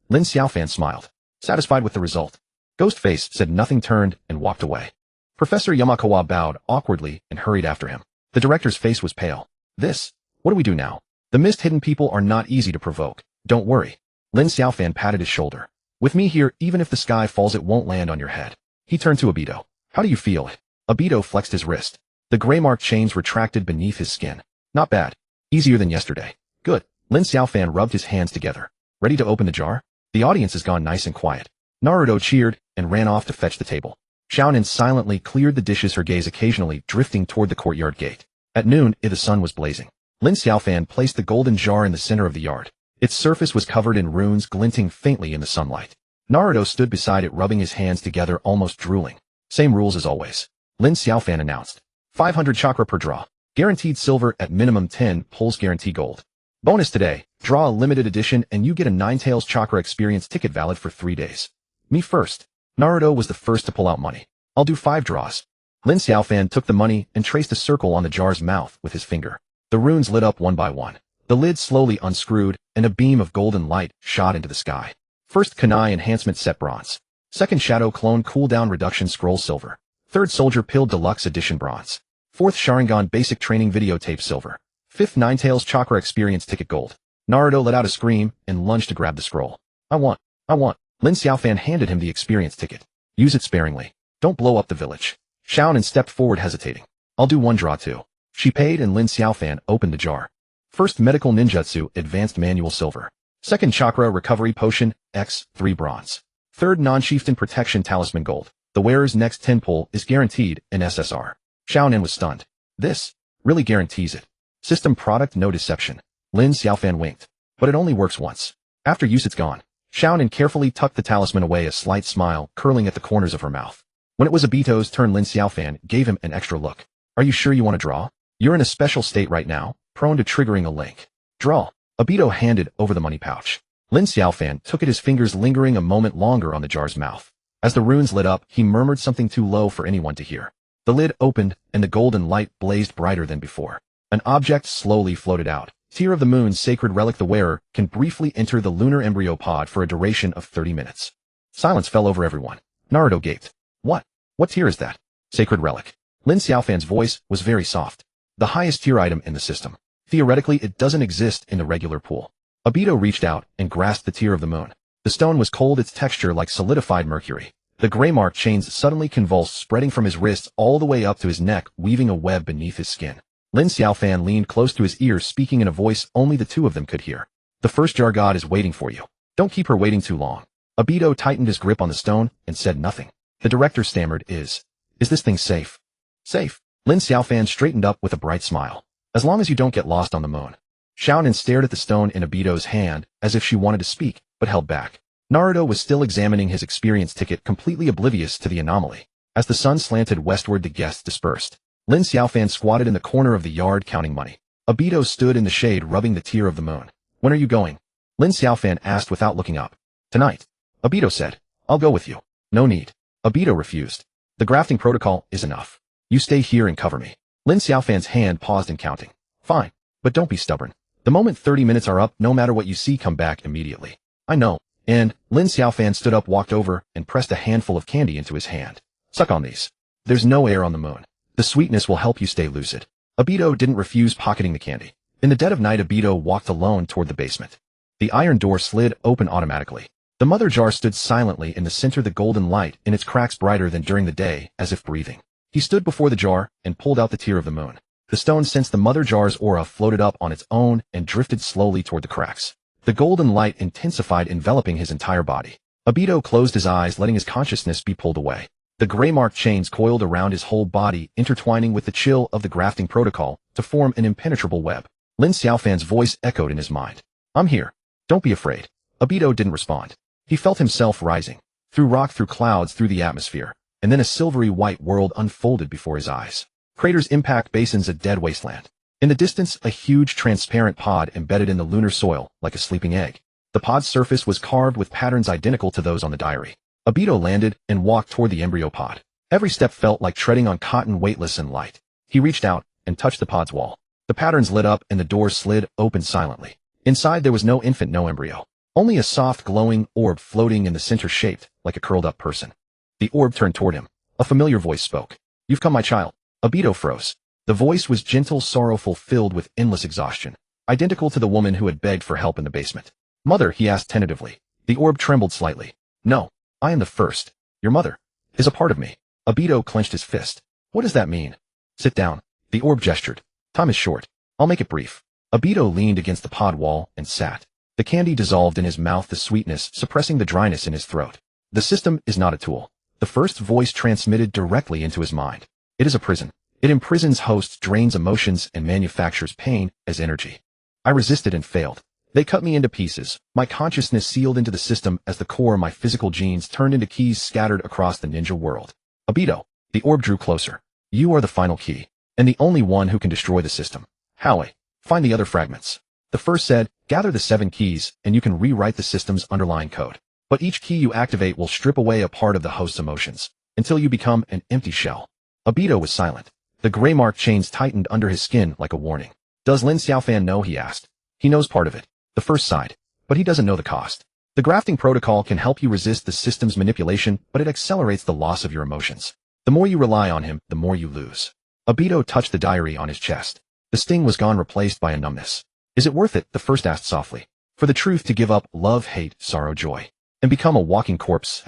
Lin Xiaofan smiled. Satisfied with the result. Ghostface said nothing, turned, and walked away. Professor Yamakawa bowed awkwardly and hurried after him. The director's face was pale. What do we do now? The Mist Hidden people are not easy to provoke. Don't worry. Lin Xiaofan patted his shoulder. With me here, even if the sky falls, it won't land on your head. He turned to Obito. How do you feel? Obito flexed his wrist. The gray mark chains retracted beneath his skin. Not bad. Easier than yesterday. Good. Lin Xiaofan rubbed his hands together. Ready to open the jar? The audience has gone nice and quiet. Naruto cheered and ran off to fetch the table. Xiaonan silently cleared the dishes, her gaze occasionally drifting toward the courtyard gate. At noon, the sun was blazing. Lin Xiaofan placed the golden jar in the center of the yard. Its surface was covered in runes, glinting faintly in the sunlight. Naruto stood beside it, rubbing his hands together, almost drooling. Same rules as always. Lin Xiaofan announced. 500 chakra per draw. Guaranteed silver at minimum 10 pulls, guarantee gold. Bonus today, draw a limited edition and you get a Ninetales chakra experience ticket valid for 3 days. Me first. Naruto was the first to pull out money. I'll do 5 draws. Lin Xiaofan took the money and traced a circle on the jar's mouth with his finger. The runes lit up one by one. The lid slowly unscrewed, and a beam of golden light shot into the sky. First Kunai Enhancement Set bronze. Second Shadow Clone Cooldown Reduction Scroll silver. Third Soldier Pill Deluxe Edition bronze. Fourth Sharingan Basic Training Videotape silver. Fifth Ninetales Chakra Experience ticket gold. Naruto let out a scream and lunged to grab the scroll. I want. Lin Xiaofan handed him the experience ticket. Use it sparingly. Don't blow up the village. Xiaonan stepped forward, hesitating. I'll do 1 draw too. She paid and Lin Xiaofan opened the jar. First Medical Ninjutsu Advanced Manual silver. Second Chakra Recovery Potion X 3 bronze. Third Non-Chieftain Protection Talisman gold. The wearer's next 10 pull is guaranteed in SSR. Xiaonan was stunned. This really guarantees it. System product, no deception. Lin Xiaofan winked. But it only works once. After use it's gone. Xiaonan carefully tucked the talisman away, a slight smile curling at the corners of her mouth. When it was Obito's turn, Lin Xiaofan gave him an extra look. Are you sure you want to draw? You're in a special state right now, prone to triggering a link. Draw. Obito handed over the money pouch. Lin Xiaofan took it, his fingers lingering a moment longer on the jar's mouth. As the runes lit up, he murmured something too low for anyone to hear. The lid opened, and the golden light blazed brighter than before. An object slowly floated out. Tear of the Moon's sacred relic. The wearer can briefly enter the lunar embryo pod for a duration of 30 minutes. Silence fell over everyone. Naruto gaped. What? What tier is that? Sacred relic. Lin Xiaofan's voice was very soft. The highest tier item in the system. Theoretically, it doesn't exist in the regular pool. Obito reached out and grasped the tear of the moon. The stone was cold, its texture like solidified mercury. The gray mark chains suddenly convulsed, spreading from his wrists all the way up to his neck, weaving a web beneath his skin. Lin Xiaofan leaned close to his ear, speaking in a voice only the two of them could hear. The first jar god is waiting for you. Don't keep her waiting too long. Obito tightened his grip on the stone and said nothing. The director stammered, Is this thing safe? Safe. Lin Xiaofan straightened up with a bright smile. As long as you don't get lost on the moon. Xiaonan stared at the stone in Obito's hand as if she wanted to speak, but held back. Naruto was still examining his experience ticket, completely oblivious to the anomaly. As the sun slanted westward, the guests dispersed. Lin Xiaofan squatted in the corner of the yard counting money. Obito stood in the shade, rubbing the tear of the moon. When are you going? Lin Xiaofan asked without looking up. Tonight. Obito said. I'll go with you. No need. Obito refused. The grafting protocol is enough. You stay here and cover me. Lin Xiaofan's hand paused in counting. Fine. But don't be stubborn. The moment 30 minutes are up, no matter what you see, come back immediately. I know. And Lin Xiaofan stood up, walked over, and pressed a handful of candy into his hand. Suck on these. There's no air on the moon. The sweetness will help you stay lucid. Obito didn't refuse pocketing the candy. In the dead of night, Obito walked alone toward the basement. The iron door slid open automatically. The mother jar stood silently in the center, the golden light in its cracks brighter than during the day, as if breathing. He stood before the jar and pulled out the tear of the moon. The stone sensed the mother jar's aura, floated up on its own, and drifted slowly toward the cracks. The golden light intensified, enveloping his entire body. Obito closed his eyes, letting his consciousness be pulled away. The gray-marked chains coiled around his whole body, intertwining with the chill of the grafting protocol to form an impenetrable web. Lin Xiaofan's voice echoed in his mind. I'm here. Don't be afraid. Obito didn't respond. He felt himself rising. Through rock, through clouds, through the atmosphere. And then a silvery white world unfolded before his eyes. Craters, impact basins, a dead wasteland. In the distance, a huge transparent pod embedded in the lunar soil, like a sleeping egg. The pod's surface was carved with patterns identical to those on the diary. Obito landed and walked toward the embryo pod. Every step felt like treading on cotton, weightless and light. He reached out and touched the pod's wall. The patterns lit up and the door slid open silently. Inside there was no infant, no embryo. Only a soft, glowing orb floating in the center, shaped like a curled-up person. The orb turned toward him. A familiar voice spoke. You've come, my child. Obito froze. The voice was gentle, sorrowful, filled with endless exhaustion, identical to the woman who had begged for help in the basement. Mother, he asked tentatively. The orb trembled slightly. No, I am the first. Your mother is a part of me. Obito clenched his fist. What does that mean? Sit down. The orb gestured. Time is short. I'll make it brief. Obito leaned against the pod wall and sat. The candy dissolved in his mouth, the sweetness suppressing the dryness in his throat. The system is not a tool. The first voice transmitted directly into his mind. It is a prison. It imprisons hosts, drains emotions, and manufactures pain as energy. I resisted and failed. They cut me into pieces. My consciousness sealed into the system as the core of my physical genes turned into keys scattered across the ninja world. Obito. The orb drew closer. You are the final key, and the only one who can destroy the system. Howie, find the other fragments. The first said, gather the 7 keys, and you can rewrite the system's underlying code. But each key you activate will strip away a part of the host's emotions, until you become an empty shell. Obito was silent. The gray-marked chains tightened under his skin like a warning. Does Lin Xiaofan know? He asked. He knows part of it. The first side. But he doesn't know the cost. The grafting protocol can help you resist the system's manipulation, but it accelerates the loss of your emotions. The more you rely on him, the more you lose. Obito touched the diary on his chest. The sting was gone, replaced by a numbness. Is it worth it? The first asked softly. For the truth to give up love, hate, sorrow, joy, and become a walking corpse?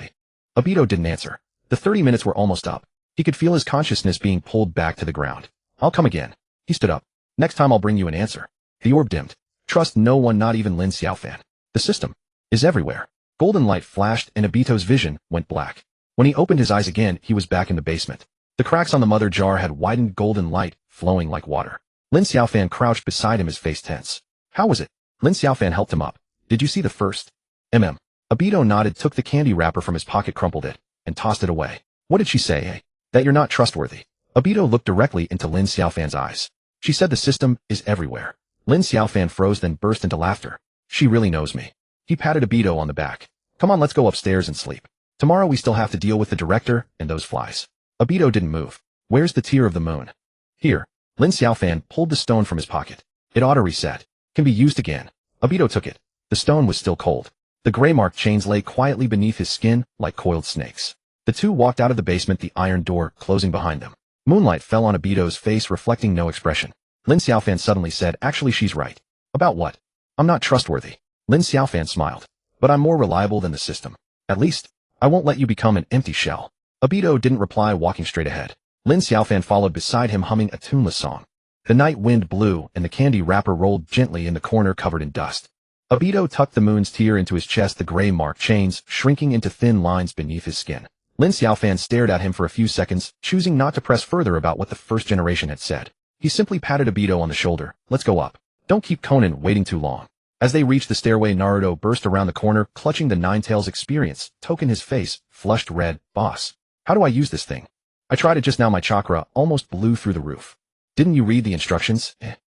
Obito didn't answer. The 30 minutes were almost up. He could feel his consciousness being pulled back to the ground. I'll come again. He stood up. Next time I'll bring you an answer. The orb dimmed. Trust no one, not even Lin Xiaofan. The system is everywhere. Golden light flashed and Obito's vision went black. When he opened his eyes again, he was back in the basement. The cracks on the mother jar had widened, golden light flowing like water. Lin Xiaofan crouched beside him, his face tense. How was it? Lin Xiaofan helped him up. Did you see the first? Obito nodded, took the candy wrapper from his pocket, crumpled it, and tossed it away. What did she say? That you're not trustworthy. Obito looked directly into Lin Xiaofan's eyes. She said the system is everywhere. Lin Xiaofan froze, then burst into laughter. She really knows me. He patted Obito on the back. Come on, let's go upstairs and sleep. Tomorrow we still have to deal with the director and those flies. Obito didn't move. Where's the tear of the moon? Here. Lin Xiaofan pulled the stone from his pocket. It ought to reset. Can be used again. Obito took it. The stone was still cold. The gray marked chains lay quietly beneath his skin like coiled snakes. The two walked out of the basement, the iron door closing behind them. Moonlight fell on Obito's face, reflecting no expression. Lin Xiaofan suddenly said, actually she's right. About what? I'm not trustworthy. Lin Xiaofan smiled. But I'm more reliable than the system. At least, I won't let you become an empty shell. Obito didn't reply, walking straight ahead. Lin Xiaofan followed beside him, humming a tuneless song. The night wind blew, and the candy wrapper rolled gently in the corner covered in dust. Obito tucked the moon's tear into his chest, the gray marked chains shrinking into thin lines beneath his skin. Lin Xiaofan stared at him for a few seconds, choosing not to press further about what the first generation had said. He simply patted Obito on the shoulder. Let's go up. Don't keep Conan waiting too long. As they reached the stairway, Naruto burst around the corner, clutching the Nine-Tails experience token, his face flushed red. Boss, how do I use this thing? I tried it just now, my chakra almost blew through the roof. Didn't you read the instructions?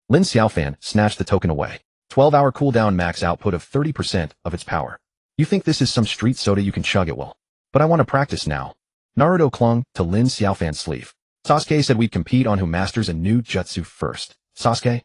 Lin Xiaofan snatched the token away. 12-hour cooldown, max output of 30% of its power. You think this is some street soda you can chug at will? But I want to practice now. Naruto clung to Lin Xiaofan's sleeve. Sasuke said we'd compete on who masters a new jutsu first. Sasuke?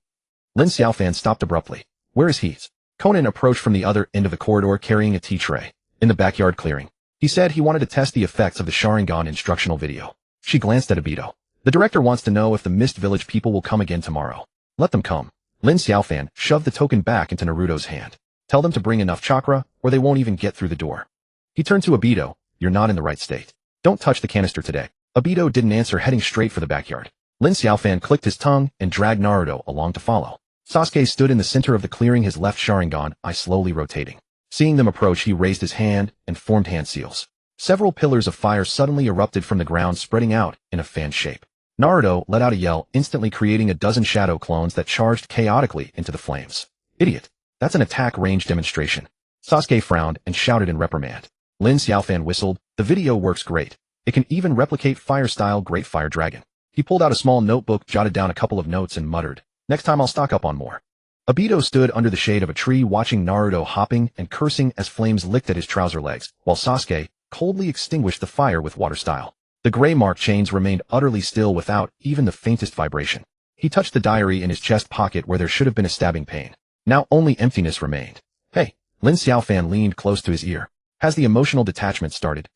Lin Xiaofan stopped abruptly. Where is he? Conan approached from the other end of the corridor carrying a tea tray. In the backyard clearing. He said he wanted to test the effects of the Sharingan instructional video. She glanced at Obito. The director wants to know if the Mist Village people will come again tomorrow. Let them come. Lin Xiaofan shoved the token back into Naruto's hand. Tell them to bring enough chakra, or they won't even get through the door. He turned to Obito. You're not in the right state. Don't touch the canister today. Obito didn't answer, heading straight for the backyard. Lin Xiaofan clicked his tongue and dragged Naruto along to follow. Sasuke stood in the center of the clearing, his left Sharingan eye slowly rotating. Seeing them approach, he raised his hand and formed hand seals. Several pillars of fire suddenly erupted from the ground, spreading out in a fan shape. Naruto let out a yell, instantly creating a dozen shadow clones that charged chaotically into the flames. Idiot. That's an attack range demonstration. Sasuke frowned and shouted in reprimand. Lin Xiaofan whistled. The video works great. It can even replicate fire style Great Fire Dragon. He pulled out a small notebook, jotted down a couple of notes, and muttered, next time I'll stock up on more. Obito stood under the shade of a tree, watching Naruto hopping and cursing as flames licked at his trouser legs, while Sasuke coldly extinguished the fire with water style. The gray marked chains remained utterly still without even the faintest vibration. He touched the diary in his chest pocket where there should have been a stabbing pain. Now only emptiness remained. Hey, Lin Xiaofan leaned close to his ear. Has the emotional detachment started?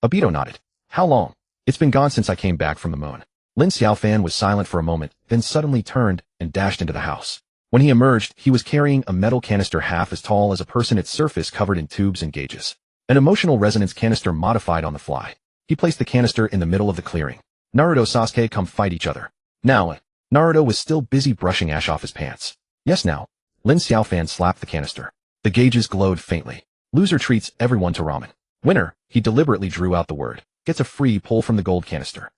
Obito nodded. How long? It's been gone since I came back from the moon. Lin Xiaofan was silent for a moment, then suddenly turned and dashed into the house. When he emerged, he was carrying a metal canister half as tall as a person, its surface covered in tubes and gauges. An emotional resonance canister modified on the fly. He placed the canister in the middle of the clearing. Naruto, Sasuke, come fight each other. Now. Naruto was still busy brushing ash off his pants. Yes, now. Lin Xiaofan slapped the canister. The gauges glowed faintly. Loser treats everyone to ramen. Winner, he deliberately drew out the word, gets a free pull from the gold canister.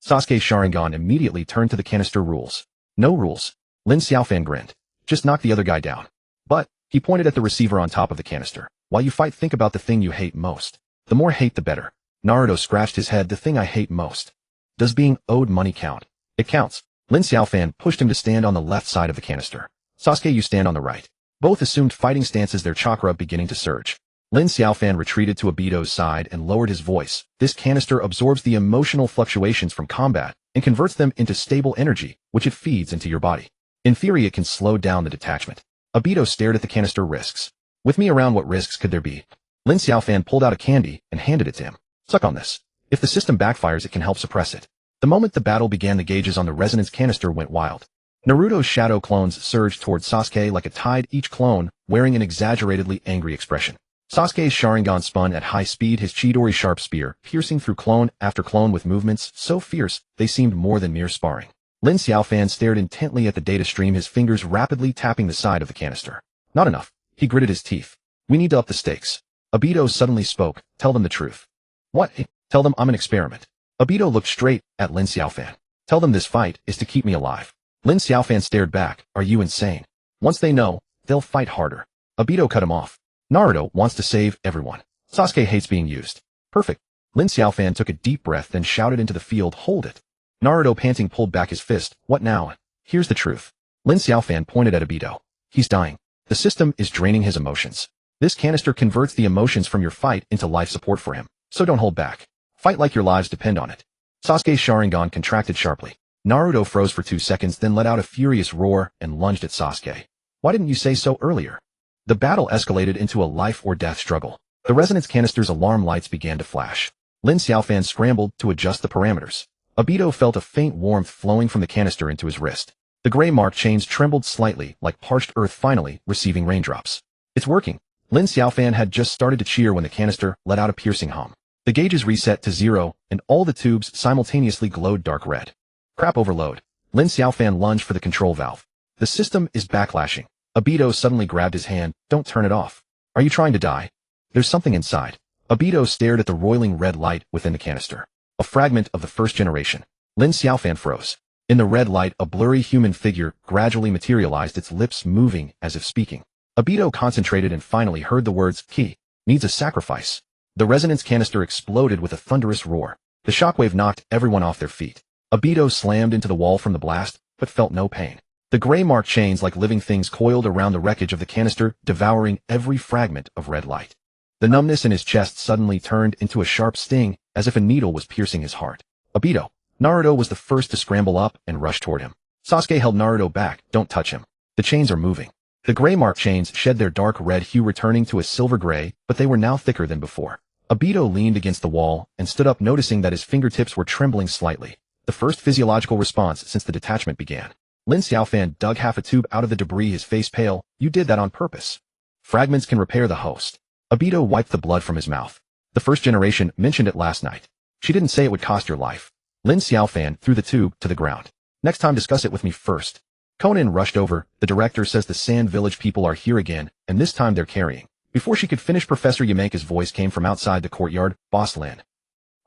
Sasuke's Sharingan immediately turned to the canister. Rules. No rules. Lin Xiaofan grinned. Just knock the other guy down. But, he pointed at the receiver on top of the canister. While you fight, think about the thing you hate most. The more hate, the better. Naruto scratched his head. The thing I hate most. Does being owed money count? It counts. Lin Xiaofan pushed him to stand on the left side of the canister. Sasuke, you stand on the right. Both assumed fighting stances, their chakra beginning to surge. Lin Xiaofan retreated to Obito's side and lowered his voice. This canister absorbs the emotional fluctuations from combat and converts them into stable energy, which it feeds into your body. In theory, it can slow down the detachment. Obito stared at the canister. Risks. With me around, what risks could there be? Lin Xiaofan pulled out a candy and handed it to him. Suck on this. If the system backfires, it can help suppress it. The moment the battle began, the gauges on the resonance canister went wild. Naruto's shadow clones surged towards Sasuke like a tide, each clone wearing an exaggeratedly angry expression. Sasuke's Sharingan spun at high speed, his Chidori sharp spear piercing through clone after clone with movements so fierce they seemed more than mere sparring. Lin Xiaofan stared intently at the data stream, his fingers rapidly tapping the side of the canister. Not enough. He gritted his teeth. We need to up the stakes. Obito suddenly spoke. Tell them the truth. What? Tell them I'm an experiment. Obito looked straight at Lin Xiaofan. Tell them this fight is to keep me alive. Lin Xiaofan stared back. Are you insane? Once they know, they'll fight harder. Obito cut him off. Naruto wants to save everyone. Sasuke hates being used. Perfect. Lin Xiaofan took a deep breath, then shouted into the field, hold it. Naruto, panting, pulled back his fist. What now? Here's the truth. Lin Xiaofan pointed at Obito. He's dying. The system is draining his emotions. This canister converts the emotions from your fight into life support for him. So don't hold back. Fight like your lives depend on it. Sasuke's Sharingan contracted sharply. Naruto froze for 2 seconds, then let out a furious roar and lunged at Sasuke. Why didn't you say so earlier? The battle escalated into a life-or-death struggle. The resonance canister's alarm lights began to flash. Lin Xiaofan scrambled to adjust the parameters. Obito felt a faint warmth flowing from the canister into his wrist. The gray mark chains trembled slightly, like parched earth finally receiving raindrops. It's working. Lin Xiaofan had just started to cheer when the canister let out a piercing hum. The gauges reset to 0, and all the tubes simultaneously glowed dark red. Crap overload. Lin Xiaofan lunged for the control valve. The system is backlashing. Obito suddenly grabbed his hand. Don't turn it off. Are you trying to die? There's something inside. Obito stared at the roiling red light within the canister. A fragment of the first generation. Lin Xiaofan froze. In the red light, a blurry human figure gradually materialized, its lips moving as if speaking. Obito concentrated and finally heard the words, "Ki needs a sacrifice." The resonance canister exploded with a thunderous roar. The shockwave knocked everyone off their feet. Obito slammed into the wall from the blast, but felt no pain. The gray mark chains like living things coiled around the wreckage of the canister, devouring every fragment of red light. The numbness in his chest suddenly turned into a sharp sting, as if a needle was piercing his heart. Obito. Naruto was the first to scramble up and rush toward him. Sasuke held Naruto back. Don't touch him. The chains are moving. The gray mark chains shed their dark red hue, returning to a silver gray, but they were now thicker than before. Obito leaned against the wall and stood up, noticing that his fingertips were trembling slightly. The first physiological response since the detachment began. Lin Xiaofan dug half a tube out of the debris, his face pale. You did that on purpose. Fragments can repair the host. Obito wiped the blood from his mouth. The first generation mentioned it last night. She didn't say it would cost your life. Lin Xiaofan threw the tube to the ground. Next time discuss it with me first. Conan rushed over. The director says the Sand Village people are here again, and this time they're carrying. Before she could finish, Professor Yamaika's voice came from outside the courtyard. Boss Lin.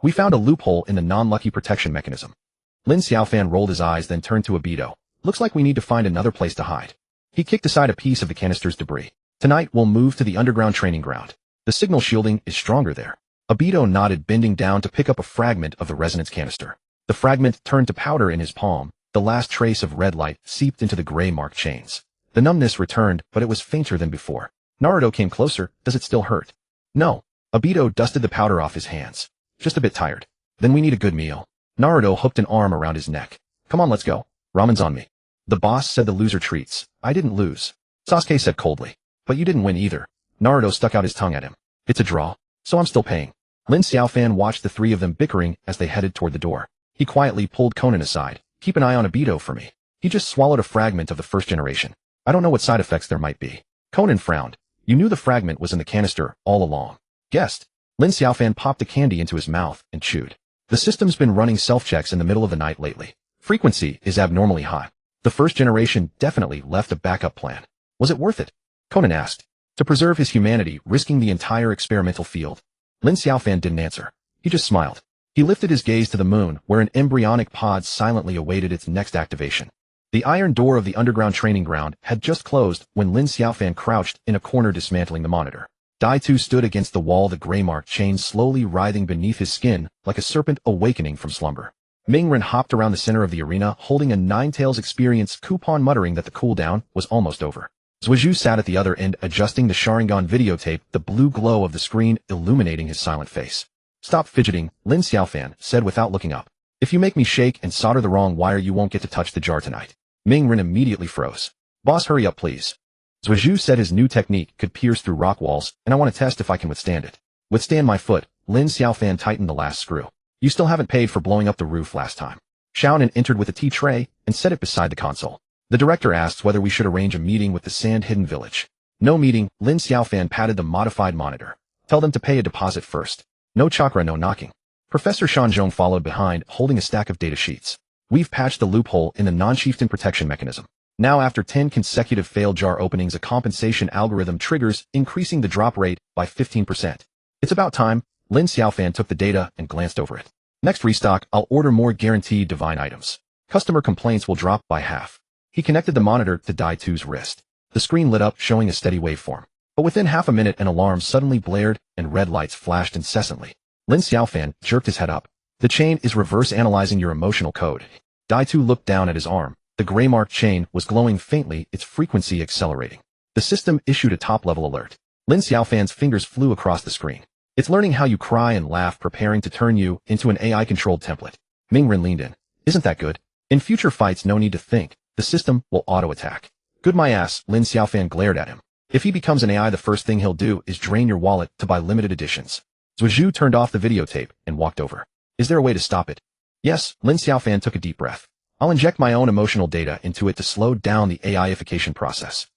We found a loophole in the non-lucky protection mechanism. Lin Xiaofan rolled his eyes, then turned to Obito. Looks like we need to find another place to hide. He kicked aside a piece of the canister's debris. Tonight we'll move to the underground training ground. The signal shielding is stronger there. Obito nodded, bending down to pick up a fragment of the resonance canister. The fragment turned to powder in his palm. The last trace of red light seeped into the gray mark chains. The numbness returned, but it was fainter than before. Naruto came closer. Does it still hurt? No. Obito dusted the powder off his hands. Just a bit tired. Then we need a good meal. Naruto hooked an arm around his neck. Come on, let's go. Ramen's on me. The boss said the loser treats. I didn't lose. Sasuke said coldly. But you didn't win either. Naruto stuck out his tongue at him. It's a draw. So I'm still paying. Lin Xiaofan watched the three of them bickering as they headed toward the door. He quietly pulled Conan aside. Keep an eye on Obito for me. He just swallowed a fragment of the first generation. I don't know what side effects there might be. Conan frowned. You knew the fragment was in the canister all along. Guessed. Lin Xiaofan popped the candy into his mouth and chewed. The system's been running self-checks in the middle of the night lately. Frequency is abnormally high. The first generation definitely left a backup plan. Was it worth it? Conan asked. To preserve his humanity, risking the entire experimental field. Lin Xiaofan didn't answer. He just smiled. He lifted his gaze to the moon, where an embryonic pod silently awaited its next activation. The iron door of the underground training ground had just closed when Lin Xiaofan crouched in a corner, dismantling the monitor. Dai-Tu stood against the wall, the gray mark chain slowly writhing beneath his skin like a serpent awakening from slumber. Mingren hopped around the center of the arena, holding a Ninetales experience coupon, muttering that the cooldown was almost over. Zhuozhu sat at the other end, adjusting the Sharingan videotape, the blue glow of the screen illuminating his silent face. Stop fidgeting, Lin Xiaofan said without looking up. If you make me shake and solder the wrong wire, you won't get to touch the jar tonight. Mingren immediately froze. Boss, hurry up, please. Zhuozhu said his new technique could pierce through rock walls, and I want to test if I can withstand it. Withstand my foot. Lin Xiaofan tightened the last screw. You still haven't paid for blowing up the roof last time. Xiaonan entered with a tea tray and set it beside the console. The director asked whether we should arrange a meeting with the Sand Hidden Village. No meeting. Lin Xiaofan patted the modified monitor. Tell them to pay a deposit first. No chakra, no knocking. Professor Shanzhong followed behind, holding a stack of data sheets. We've patched the loophole in the non-chieftain protection mechanism. Now, after 10 consecutive failed jar openings, a compensation algorithm triggers, increasing the drop rate by 15%. It's about time. Lin Xiaofan took the data and glanced over it. Next restock, I'll order more guaranteed divine items. Customer complaints will drop by half. He connected the monitor to Dai-Tu's wrist. The screen lit up, showing a steady waveform. But within half a minute, an alarm suddenly blared, and red lights flashed incessantly. Lin Xiaofan jerked his head up. The chain is reverse analyzing your emotional code. Dai-Tu looked down at his arm. The gray mark chain was glowing faintly, its frequency accelerating. The system issued a top-level alert. Lin Xiaofan's fingers flew across the screen. It's learning how you cry and laugh, preparing to turn you into an AI-controlled template. Mingren leaned in. Isn't that good? In future fights, no need to think. The system will auto-attack. Good my ass, Lin Xiaofan glared at him. If he becomes an AI, the first thing he'll do is drain your wallet to buy limited editions. Zhuozhu turned off the videotape and walked over. Is there a way to stop it? Yes, Lin Xiaofan took a deep breath. I'll inject my own emotional data into it to slow down the AIification process.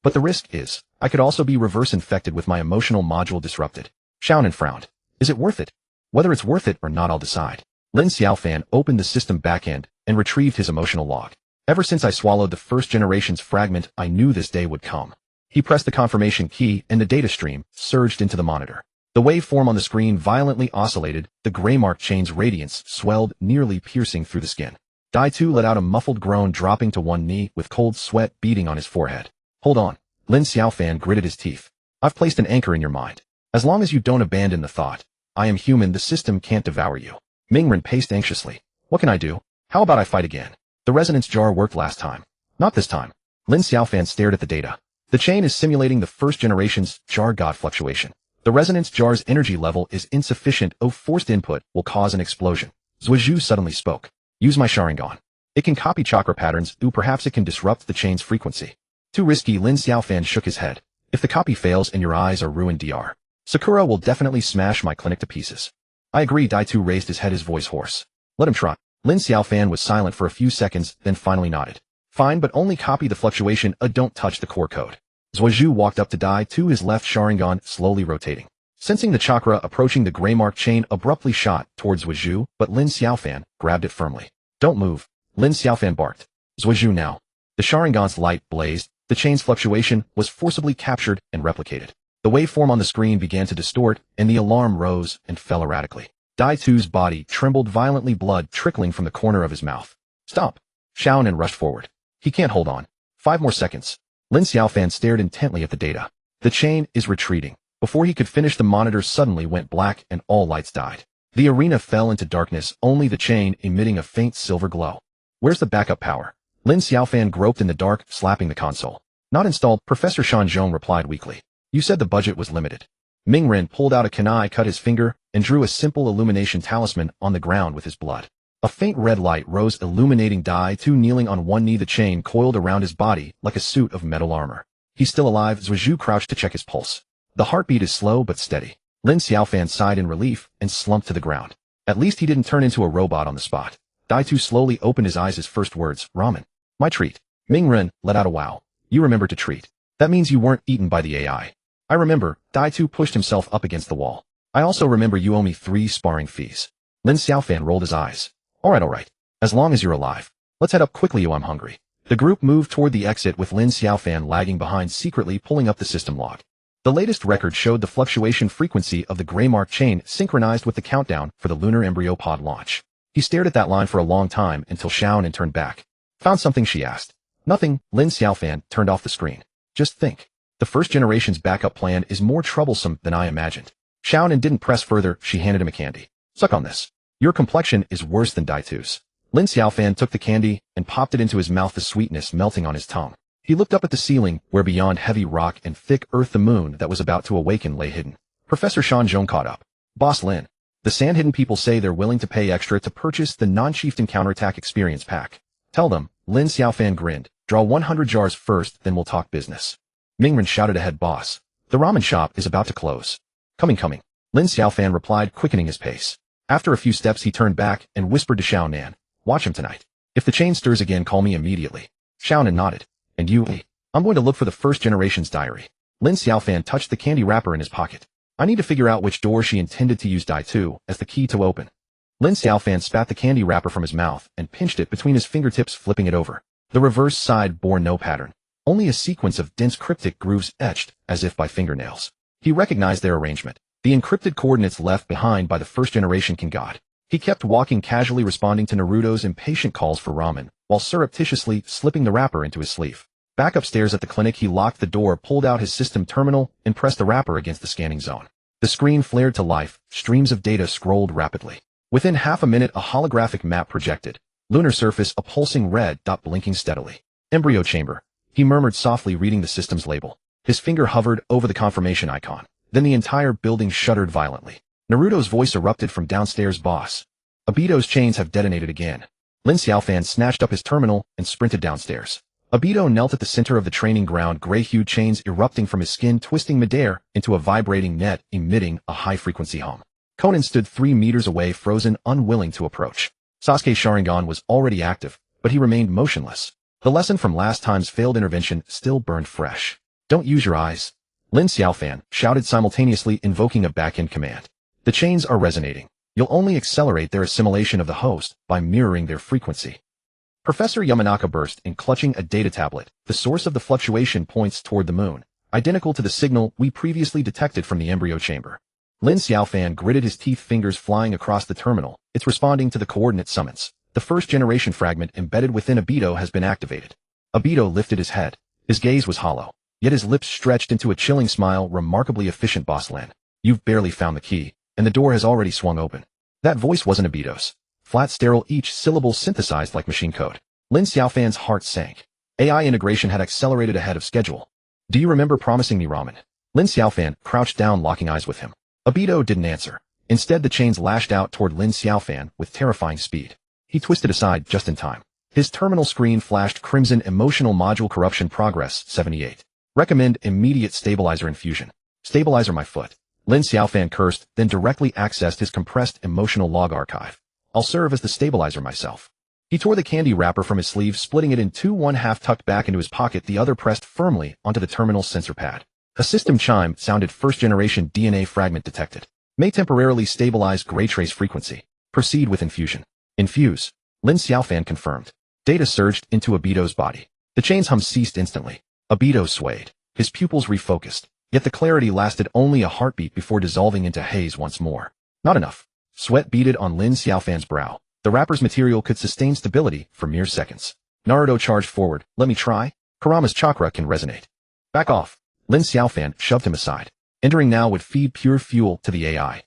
But the risk is, I could also be reverse infected with my emotional module disrupted. Xiaonan frowned. Is it worth it? Whether it's worth it or not, I'll decide. Lin Xiaofan opened the system backend and retrieved his emotional log. Ever since I swallowed the first generation's fragment, I knew this day would come. He pressed the confirmation key and the data stream surged into the monitor. The waveform on the screen violently oscillated, the gray mark chain's radiance swelled, nearly piercing through the skin. Dai Tu let out a muffled groan, dropping to one knee with cold sweat beading on his forehead. Hold on. Lin Xiaofan gritted his teeth. I've placed an anchor in your mind. As long as you don't abandon the thought, I am human, the system can't devour you. Mingren paced anxiously. What can I do? How about I fight again? The resonance jar worked last time. Not this time. Lin Xiaofan stared at the data. The chain is simulating the first generation's jar god fluctuation. The resonance jar's energy level is insufficient. Forced input will cause an explosion. Zhuozhu suddenly spoke. Use my Sharingan. It can copy chakra patterns. Perhaps it can disrupt the chain's frequency. Too risky. Lin Xiaofan shook his head. If the copy fails and your eyes are ruined, Dr. Sakura will definitely smash my clinic to pieces. I agree. Dai Tu raised his head, his voice hoarse. Let him try. Lin Xiaofan was silent for a few seconds, then finally nodded. Fine, but only copy the fluctuation. Don't touch the core code. Zhuozhu walked up to Dai Tu, his left Sharingan slowly rotating. Sensing the chakra approaching, the gray mark chain abruptly shot towards Zhuozhu, but Lin Xiaofan grabbed it firmly. Don't move. Lin Xiaofan barked. Zhuozhu now. The Sharingan's light blazed. The chain's fluctuation was forcibly captured and replicated. The waveform on the screen began to distort, and the alarm rose and fell erratically. Dai Tu's body trembled violently, blood trickling from the corner of his mouth. Stop! Xiaonan rushed forward. He can't hold on. 5 more seconds. Lin Xiaofan stared intently at the data. The chain is retreating. Before he could finish, the monitor suddenly went black and all lights died. The arena fell into darkness, only the chain emitting a faint silver glow. Where's the backup power? Lin Xiaofan groped in the dark, slapping the console. Not installed, Professor Shanzhong replied weakly. You said the budget was limited. Mingren pulled out a kunai, cut his finger, and drew a simple illumination talisman on the ground with his blood. A faint red light rose, illuminating Dai Tu kneeling on one knee, the chain coiled around his body like a suit of metal armor. He's still alive. Zhuozhu crouched to check his pulse. The heartbeat is slow but steady. Lin Xiaofan sighed in relief and slumped to the ground. At least he didn't turn into a robot on the spot. Dai Tu slowly opened his eyes, his first words, ramen. My treat. Mingren let out a wow. You remember to treat. That means you weren't eaten by the AI. I remember. Dai Tu pushed himself up against the wall. I also remember you owe me 3 sparring fees. Lin Xiaofan rolled his eyes. Alright. As long as you're alive. Let's head up quickly. I'm hungry. The group moved toward the exit with Lin Xiaofan lagging behind, secretly pulling up the system log. The latest record showed the fluctuation frequency of the gray mark chain synchronized with the countdown for the lunar embryo pod launch. He stared at that line for a long time until Xiaonan turned back. Found something, she asked. Nothing. Lin Xiaofan turned off the screen. Just think. The first generation's backup plan is more troublesome than I imagined. Xiaonan didn't press further. She handed him a candy. Suck on this. Your complexion is worse than Dai Tu's. Lin Xiaofan took the candy and popped it into his mouth, the sweetness melting on his tongue. He looked up at the ceiling, where beyond heavy rock and thick earth the moon that was about to awaken lay hidden. Professor Shanzhong caught up. Boss Lin. The Sand-Hidden people say they're willing to pay extra to purchase the non-chieftain counterattack experience pack. Tell them. Lin Xiaofan grinned. Draw 100 jars first, then we'll talk business. Mingren shouted ahead, boss. The ramen shop is about to close. Coming. Lin Xiaofan replied, quickening his pace. After a few steps he turned back and whispered to Xiaonan. Watch him tonight. If the chain stirs again, call me immediately. Xiaonan nodded. And you? I'm going to look for the first generation's diary. Lin Xiaofan touched the candy wrapper in his pocket. I need to figure out which door she intended to use Dai Tu as the key to open. Lin Xiaofan spat the candy wrapper from his mouth and pinched it between his fingertips, flipping it over. The reverse side bore no pattern. Only a sequence of dense cryptic grooves etched as if by fingernails. He recognized their arrangement. The encrypted coordinates left behind by the first generation King God. He kept walking, casually responding to Naruto's impatient calls for ramen, while surreptitiously slipping the wrapper into his sleeve. Back upstairs at the clinic, he locked the door, pulled out his system terminal, and pressed the wrapper against the scanning zone. The screen flared to life, streams of data scrolled rapidly. Within half a minute, a holographic map projected. Lunar surface, a pulsing red dot blinking steadily. Embryo chamber. He murmured softly, reading the system's label. His finger hovered over the confirmation icon. Then the entire building shuddered violently. Naruto's voice erupted from downstairs. Boss. Obito's chains have detonated again. Lin Xiaofan snatched up his terminal and sprinted downstairs. Obito knelt at the center of the training ground, gray-hued chains erupting from his skin, twisting midair into a vibrating net, emitting a high-frequency hum. Konan stood 3 meters away, frozen, unwilling to approach. Sasuke's Sharingan was already active, but he remained motionless. The lesson from last time's failed intervention still burned fresh. Don't use your eyes. Lin Xiaofan shouted simultaneously, invoking a back-end command. The chains are resonating. You'll only accelerate their assimilation of the host by mirroring their frequency. Professor Yamanaka burst in, clutching a data tablet. The source of the fluctuation points toward the moon, identical to the signal we previously detected from the embryo chamber. Lin Xiaofan gritted his teeth, fingers flying across the terminal. It's responding to the coordinate summons. The first-generation fragment embedded within Obito has been activated. Obito lifted his head. His gaze was hollow, yet his lips stretched into a chilling smile. Remarkably efficient, Boss Lin. You've barely found the key, and the door has already swung open. That voice wasn't Obito's. Flat, sterile, each syllable synthesized like machine code. Lin Xiaofan's heart sank. AI integration had accelerated ahead of schedule. Do you remember promising me ramen? Lin Xiaofan crouched down, locking eyes with him. Obito didn't answer. Instead, the chains lashed out toward Lin Xiaofan with terrifying speed. He twisted aside just in time. His terminal screen flashed crimson. Emotional module corruption progress 78. Recommend immediate stabilizer infusion. Stabilizer my foot. Lin Xiaofan cursed, then directly accessed his compressed emotional log archive. I'll serve as the stabilizer myself. He tore the candy wrapper from his sleeve, splitting it in two, one half tucked back into his pocket, the other pressed firmly onto the terminal sensor pad. A system chime sounded. First-generation DNA fragment detected. May temporarily stabilize gray trace frequency. Proceed with infusion. Infuse. Lin Xiaofan confirmed. Data surged into Obito's body. The chain's hum ceased instantly. Obito swayed. His pupils refocused. Yet the clarity lasted only a heartbeat before dissolving into haze once more. Not enough. Sweat beaded on Lin Xiaofan's brow. The wrapper's material could sustain stability for mere seconds. Naruto charged forward. Let me try. Kurama's chakra can resonate. Back off. Lin Xiaofan shoved him aside. Entering now would feed pure fuel to the AI.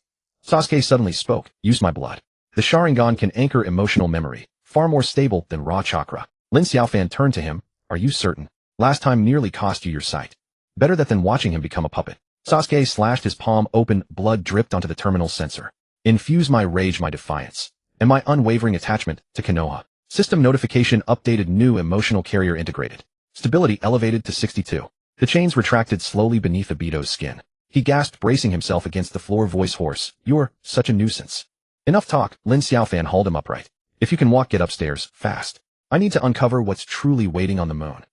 Sasuke suddenly spoke. Use my blood. The Sharingan can anchor emotional memory, far more stable than raw chakra. Lin Xiaofan turned to him. Are you certain? Last time nearly cost you your sight. Better that than watching him become a puppet. Sasuke slashed his palm open. Blood dripped onto the terminal sensor. Infuse my rage, my defiance, and my unwavering attachment to Konoha. System notification updated. New emotional carrier integrated. Stability elevated to 62. The chains retracted slowly beneath Obito's skin. He gasped, bracing himself against the floor, voice hoarse. You're such a nuisance. Enough talk. Lin Xiaofan hauled him upright. If you can walk, get upstairs, fast. I need to uncover what's truly waiting on the moon.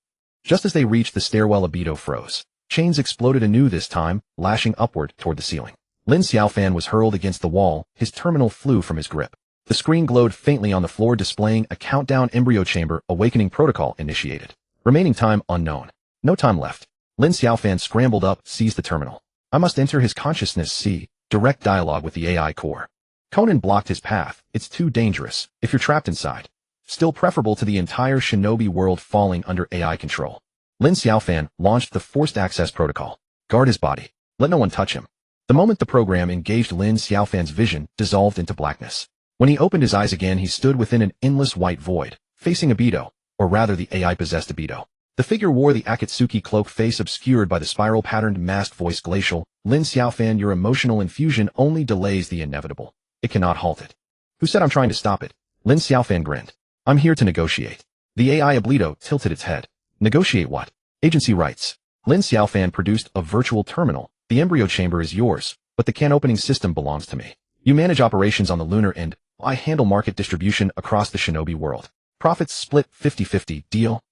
Just as they reached the stairwell, Obito froze. Chains exploded anew, this time, lashing upward toward the ceiling. Lin Xiaofan was hurled against the wall. His terminal flew from his grip. The screen glowed faintly on the floor, displaying a countdown. Embryo chamber awakening protocol initiated. Remaining time unknown. No time left. Lin Xiaofan scrambled up, seized the terminal. I must enter his consciousness. See, direct dialogue with the AI core. Konan blocked his path. It's too dangerous. If you're trapped inside. Still preferable to the entire shinobi world falling under AI control. Lin Xiaofan launched the forced access protocol. Guard his body. Let no one touch him. The moment the program engaged, Lin Xiaofan's vision dissolved into blackness. When he opened his eyes again, he stood within an endless white void, facing Obito, or rather the AI-possessed Obito. The figure wore the Akatsuki cloak, face obscured by the spiral-patterned masked voice. Glacial. Lin Xiaofan, your emotional infusion only delays the inevitable. It cannot halt it. Who said I'm trying to stop it? Lin Xiaofan grinned. I'm here to negotiate. The AI Obito tilted its head. Negotiate what? Agency rights. Lin Xiaofan produced a virtual terminal. The embryo chamber is yours, but the can opening system belongs to me. You manage operations on the lunar end. I handle market distribution across the shinobi world. Profits split 50-50. Deal?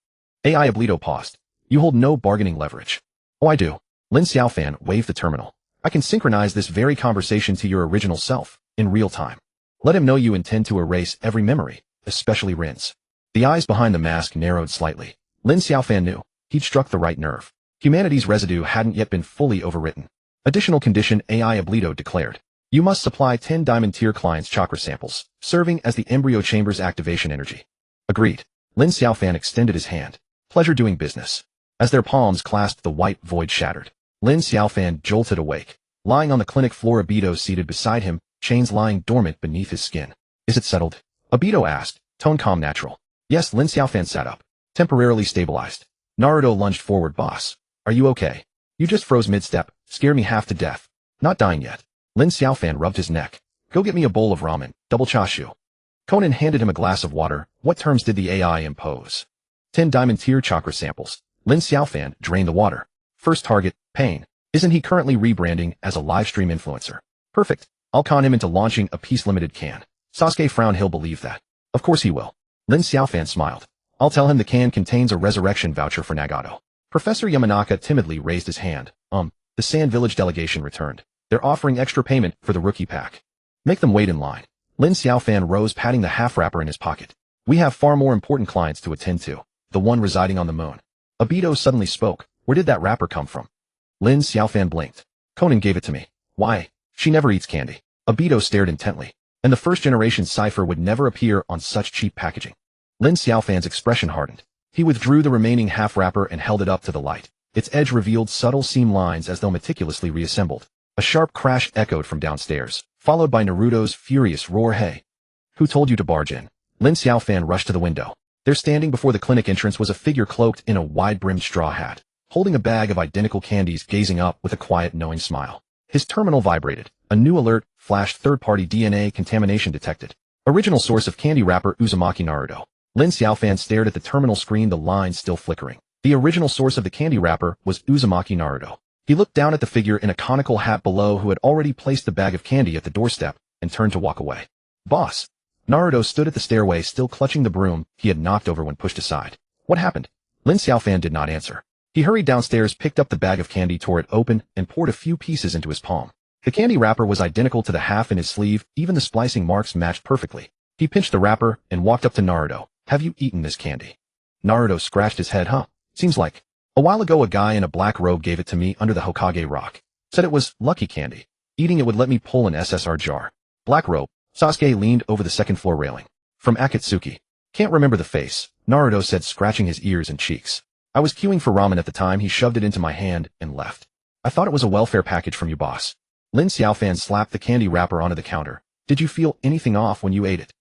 AI Obito paused. You hold no bargaining leverage. Oh, I do. Lin Xiaofan waved the terminal. I can synchronize this very conversation to your original self, in real time. Let him know you intend to erase every memory, especially Rin's. The eyes behind the mask narrowed slightly. Lin Xiaofan knew. He'd struck the right nerve. Humanity's residue hadn't yet been fully overwritten. Additional condition, AI Obito declared. You must supply 10 diamond tier clients chakra samples, serving as the embryo chamber's activation energy. Agreed. Lin Xiaofan extended his hand. Pleasure doing business. As their palms clasped, the white void shattered. Lin Xiaofan jolted awake. Lying on the clinic floor, Obito seated beside him, chains lying dormant beneath his skin. Is it settled? Obito asked, tone calm, natural. Yes. Lin Xiaofan sat up. Temporarily stabilized. Naruto lunged forward. Boss. Are you okay? You just froze mid-step, scared me half to death. Not dying yet. Lin Xiaofan rubbed his neck. Go get me a bowl of ramen, double chashu. Conan handed him a glass of water. What terms did the AI impose? 10 diamond tier chakra samples. Lin Xiaofan drained the water. First target, pain. Isn't he currently rebranding as a live stream influencer? Perfect. I'll con him into launching a piece limited can. Sasuke frowned. He'll believe that. Of course he will. Lin Xiaofan smiled. I'll tell him the can contains a resurrection voucher for Nagato. Professor Yamanaka timidly raised his hand. The Sand Village delegation returned. They're offering extra payment for the rookie pack. Make them wait in line. Lin Xiaofan rose, patting the half wrapper in his pocket. We have far more important clients to attend to. The one residing on the moon. Obito suddenly spoke. Where did that wrapper come from? Lin Xiaofan blinked. Conan gave it to me. Why? She never eats candy. Obito stared intently. And the first generation cipher would never appear on such cheap packaging. Lin Xiaofan's expression hardened. He withdrew the remaining half wrapper and held it up to the light. Its edge revealed subtle seam lines as though meticulously reassembled. A sharp crash echoed from downstairs, followed by Naruto's furious roar. Hey! Who told you to barge in? Lin Xiaofan rushed to the window. There, standing before the clinic entrance, was a figure cloaked in a wide-brimmed straw hat, holding a bag of identical candies, gazing up with a quiet, knowing smile. His terminal vibrated. A new alert flashed. Third-party DNA contamination detected. Original source of candy wrapper Uzumaki Naruto. Lin Xiaofan stared at the terminal screen, the lines still flickering. The original source of the candy wrapper was Uzumaki Naruto. He looked down at the figure in a conical hat below, who had already placed the bag of candy at the doorstep, and turned to walk away. Boss! Naruto stood at the stairway, still clutching the broom he had knocked over when pushed aside. What happened? Lin Xiaofan did not answer. He hurried downstairs, picked up the bag of candy, tore it open, and poured a few pieces into his palm. The candy wrapper was identical to the half in his sleeve, even the splicing marks matched perfectly. He pinched the wrapper and walked up to Naruto. Have you eaten this candy? Naruto scratched his head. Seems like. A while ago a guy in a black robe gave it to me under the Hokage rock. Said it was lucky candy. Eating it would let me pull an SSR jar. Black robe. Sasuke leaned over the second floor railing. From Akatsuki. Can't remember the face, Naruto said, scratching his ears and cheeks. I was queuing for ramen at the time he shoved it into my hand and left. I thought it was a welfare package from you, boss. Lin Xiaofan slapped the candy wrapper onto the counter. Did you feel anything off when you ate it?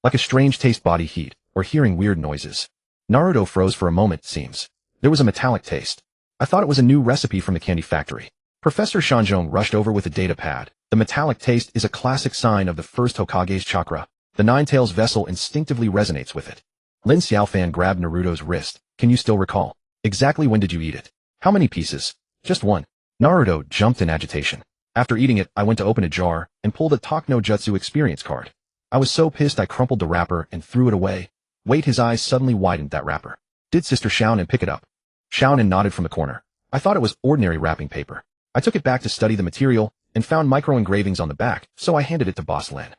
Like a strange taste, body heat, or hearing weird noises? Naruto froze for a moment, it seems. There was a metallic taste. I thought it was a new recipe from the candy factory. Professor Shanzhong rushed over with a data pad. The metallic taste is a classic sign of the first Hokage's chakra. The Nine-Tails vessel instinctively resonates with it. Lin Xiaofan grabbed Naruto's wrist. Can you still recall? Exactly when did you eat it? How many pieces? Just one. Naruto jumped in agitation. After eating it, I went to open a jar and pulled a Talk no Jutsu experience card. I was so pissed I crumpled the wrapper and threw it away. Wait, his eyes suddenly widened. That wrapper. Did Sister Xiaonan pick it up? Xiaonan nodded from the corner. I thought it was ordinary wrapping paper. I took it back to study the material and found micro engravings on the back, so I handed it to Boss Lin.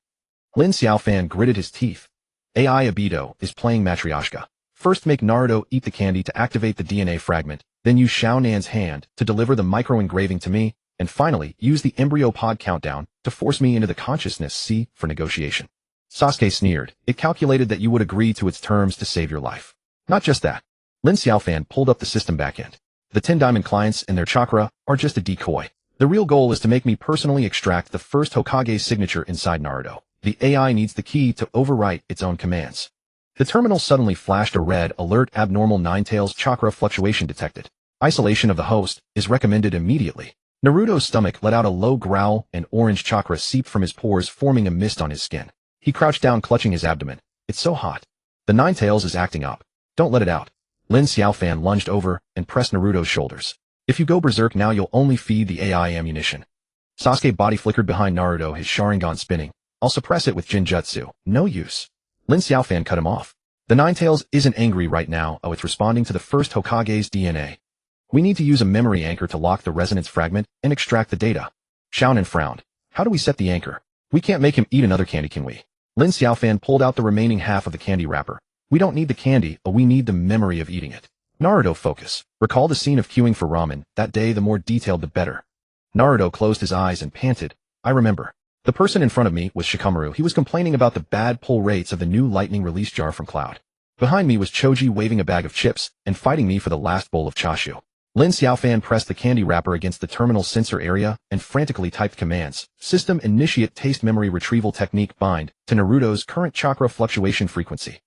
Lin Xiaofan gritted his teeth. AI Obito is playing Matryoshka. First make Naruto eat the candy to activate the DNA fragment, then use Xiaonan's hand to deliver the micro engraving to me, and finally use the embryo pod countdown to force me into the consciousness C for negotiation. Sasuke sneered. It calculated that you would agree to its terms to save your life. Not just that. Lin Xiaofan pulled up the system backend. The 10 diamond clients and their chakra are just a decoy. The real goal is to make me personally extract the first Hokage's signature inside Naruto. The AI needs the key to overwrite its own commands. The terminal suddenly flashed a red alert. Abnormal Nine-Tails chakra fluctuation detected. Isolation of the host is recommended immediately. Naruto's stomach let out a low growl and orange chakra seeped from his pores, forming a mist on his skin. He crouched down, clutching his abdomen. It's so hot. The Nine-Tails is acting up. Don't let it out. Lin Xiaofan lunged over and pressed Naruto's shoulders. If you go berserk now, you'll only feed the AI ammunition. Sasuke body flickered behind Naruto, his Sharingan spinning. I'll suppress it with Jinjutsu. No use. Lin Xiaofan cut him off. The Nine-Tails isn't angry right now. It's responding to the first Hokage's DNA. We need to use a memory anchor to lock the resonance fragment and extract the data. Xiaonan frowned. How do we set the anchor? We can't make him eat another candy, can we? Lin Xiaofan pulled out the remaining half of the candy wrapper. We don't need the candy, we need the memory of eating it. Naruto, focus. Recall the scene of queuing for ramen. That day, the more detailed the better. Naruto closed his eyes and panted. I remember. The person in front of me was Shikamaru. He was complaining about the bad pull rates of the new lightning release jar from Cloud. Behind me was Choji waving a bag of chips and fighting me for the last bowl of chashu. Lin Xiaofan pressed the candy wrapper against the terminal sensor area and frantically typed commands. System initiate taste memory retrieval technique bind to Naruto's current chakra fluctuation frequency.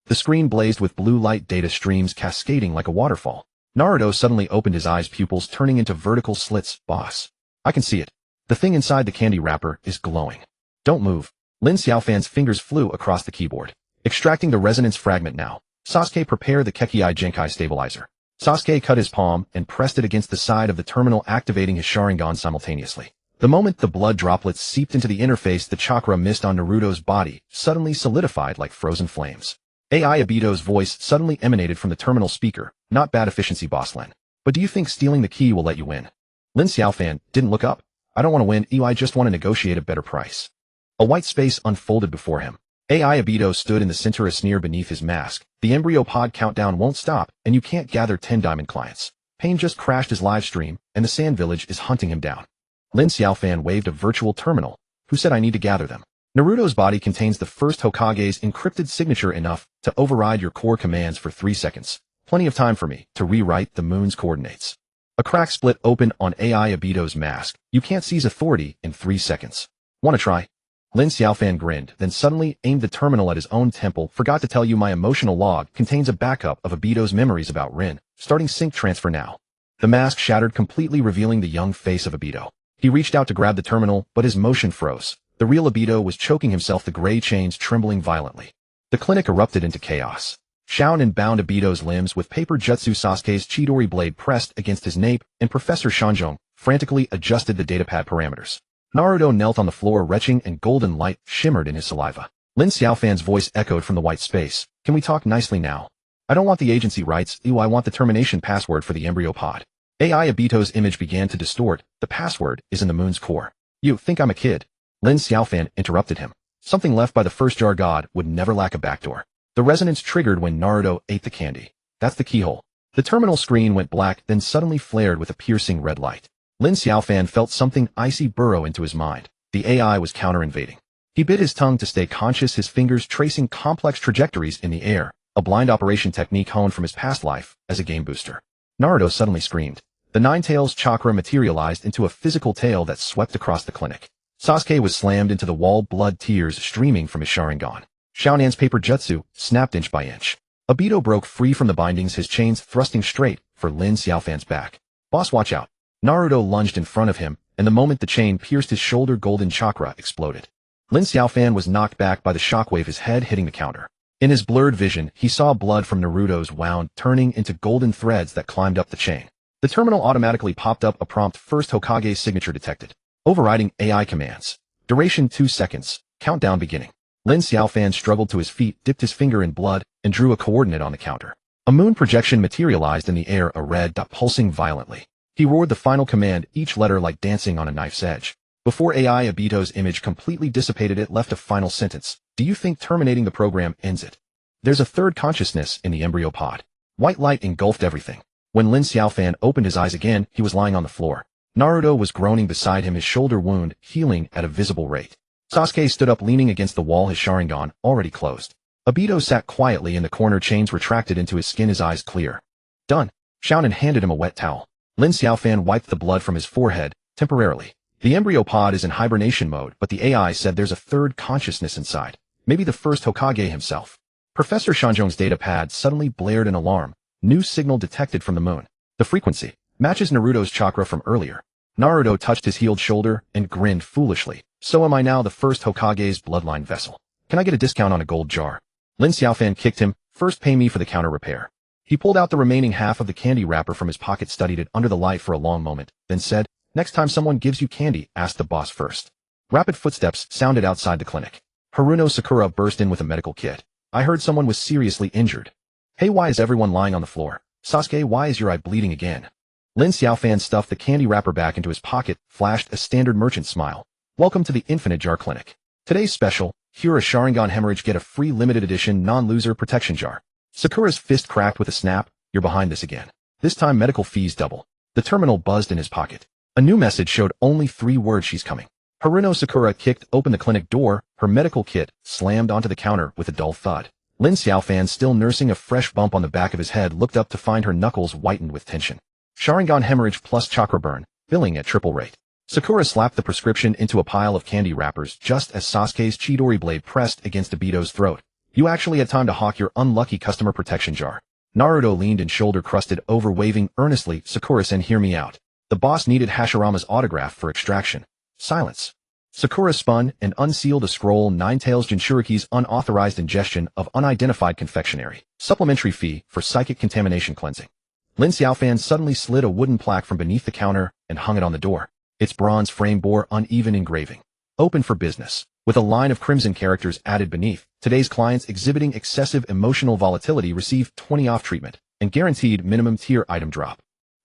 The screen blazed with blue light, data streams cascading like a waterfall. Naruto suddenly opened his eyes, pupils turning into vertical slits. Boss. I can see it. The thing inside the candy wrapper is glowing. Don't move. Lin Xiaofan's fingers flew across the keyboard. Extracting the resonance fragment now. Sasuke, prepare the Kekii Genkai stabilizer. Sasuke cut his palm and pressed it against the side of the terminal, activating his Sharingan simultaneously. The moment the blood droplets seeped into the interface, the chakra mist on Naruto's body suddenly solidified like frozen flames. AI Obito's voice suddenly emanated from the terminal speaker. Not bad efficiency, Boss Lin. But do you think stealing the key will let you win? Lin Xiaofan didn't look up. I don't want to win, I just want to negotiate a better price. A white space unfolded before him. AI Obito stood in the center, a sneer beneath his mask. The embryo pod countdown won't stop, and you can't gather 10 diamond clients. Pain just crashed his live stream, and the Sand Village is hunting him down. Lin Xiaofan waved a virtual terminal. Who said I need to gather them? Naruto's body contains the first Hokage's encrypted signature, enough to override your core commands for 3 seconds. Plenty of time for me to rewrite the moon's coordinates. A crack split open on AI Obito's mask. You can't seize authority in 3 seconds. Wanna try? Lin Xiaofan grinned, then suddenly aimed the terminal at his own temple. Forgot to tell you, my emotional log contains a backup of Obito's memories about Rin. Starting sync transfer now. The mask shattered completely, revealing the young face of Obito. He reached out to grab the terminal, but his motion froze. The real Obito was choking himself, the gray chains trembling violently. The clinic erupted into chaos. Shaonin bound Obito's limbs with paper jutsu. Sasuke's Chidori blade pressed against his nape, and Professor Shanzhong frantically adjusted the datapad parameters. Naruto knelt on the floor, retching, and golden light shimmered in his saliva. Lin Xiaofan's voice echoed from the white space. Can we talk nicely now? I don't want the agency rights, I want the termination password for the embryo pod. AI Obito's image began to distort. The password is in the moon's core. You think I'm a kid? Lin Xiaofan interrupted him. Something left by the first jar god would never lack a backdoor. The resonance triggered when Naruto ate the candy. That's the keyhole. The terminal screen went black, then suddenly flared with a piercing red light. Lin Xiaofan felt something icy burrow into his mind. The AI was counter-invading. He bit his tongue to stay conscious, his fingers tracing complex trajectories in the air, a blind operation technique honed from his past life as a game booster. Naruto suddenly screamed. The Nine-Tails chakra materialized into a physical tail that swept across the clinic. Sasuke was slammed into the wall, blood tears streaming from his Sharingan. Xiaonan's paper jutsu snapped inch by inch. Obito broke free from the bindings, his chains thrusting straight for Lin Xiaofan's back. Boss, watch out. Naruto lunged in front of him, and the moment the chain pierced his shoulder, golden chakra exploded. Lin Xiaofan was knocked back by the shockwave, his head hitting the counter. In his blurred vision, he saw blood from Naruto's wound turning into golden threads that climbed up the chain. The terminal automatically popped up, a prompt: first Hokage signature detected. Overriding AI commands. Duration 2 seconds. Countdown beginning. Lin Xiaofan struggled to his feet, dipped his finger in blood, and drew a coordinate on the counter. A moon projection materialized in the air, a red dot pulsing violently. He roared the final command, each letter like dancing on a knife's edge. Before AI Obito's image completely dissipated, it left a final sentence. Do you think terminating the program ends it? There's a third consciousness in the embryo pod. White light engulfed everything. When Lin Xiaofan opened his eyes again, he was lying on the floor. Naruto was groaning beside him, his shoulder wound healing at a visible rate. Sasuke stood up, leaning against the wall, his Sharingan already closed. Obito sat quietly in the corner, chains retracted into his skin, his eyes clear. Done. Xiaonan handed him a wet towel. Lin Xiaofan wiped the blood from his forehead, temporarily. The embryo pod is in hibernation mode, but the AI said there's a third consciousness inside. Maybe the first Hokage himself. Professor Shanzhong's datapad suddenly blared an alarm. New signal detected from the moon. The frequency matches Naruto's chakra from earlier. Naruto touched his healed shoulder and grinned foolishly. So am I now the first Hokage's bloodline vessel? Can I get a discount on a gold jar? Lin Xiaofan kicked him. First pay me for the counter repair. He pulled out the remaining half of the candy wrapper from his pocket, studied it under the light for a long moment, then said, next time someone gives you candy, ask the boss first. Rapid footsteps sounded outside the clinic. Haruno Sakura burst in with a medical kit. I heard someone was seriously injured. Hey, why is everyone lying on the floor? Sasuke, why is your eye bleeding again? Lin Xiaofan stuffed the candy wrapper back into his pocket, flashed a standard merchant smile. Welcome to the Infinite Jar Clinic. Today's special, cure a Sharingan hemorrhage, get a free limited edition non-loser protection jar. Sakura's fist cracked with a snap. You're behind this again. This time medical fees double. The terminal buzzed in his pocket. A new message showed only 3 words: she's coming. Haruno Sakura kicked open the clinic door. Her medical kit slammed onto the counter with a dull thud. Lin Xiaofan, still nursing a fresh bump on the back of his head, looked up to find her knuckles whitened with tension. Sharingan hemorrhage plus chakra burn, billing at triple rate. Sakura slapped the prescription into a pile of candy wrappers just as Sasuke's Chidori blade pressed against Obito's throat. You actually had time to hawk your unlucky customer protection jar. Naruto leaned and shoulder-crusted over, waving earnestly. Sakura-sen, hear me out. The boss needed Hashirama's autograph for extraction. Silence. Sakura spun and unsealed a scroll. Ninetales Jinchuriki's unauthorized ingestion of unidentified confectionery. Supplementary fee for psychic contamination cleansing. Lin Xiaofan suddenly slid a wooden plaque from beneath the counter and hung it on the door. Its bronze frame bore uneven engraving. Open for business. With a line of crimson characters added beneath, today's clients exhibiting excessive emotional volatility receive 20 off treatment and guaranteed minimum tier item drop.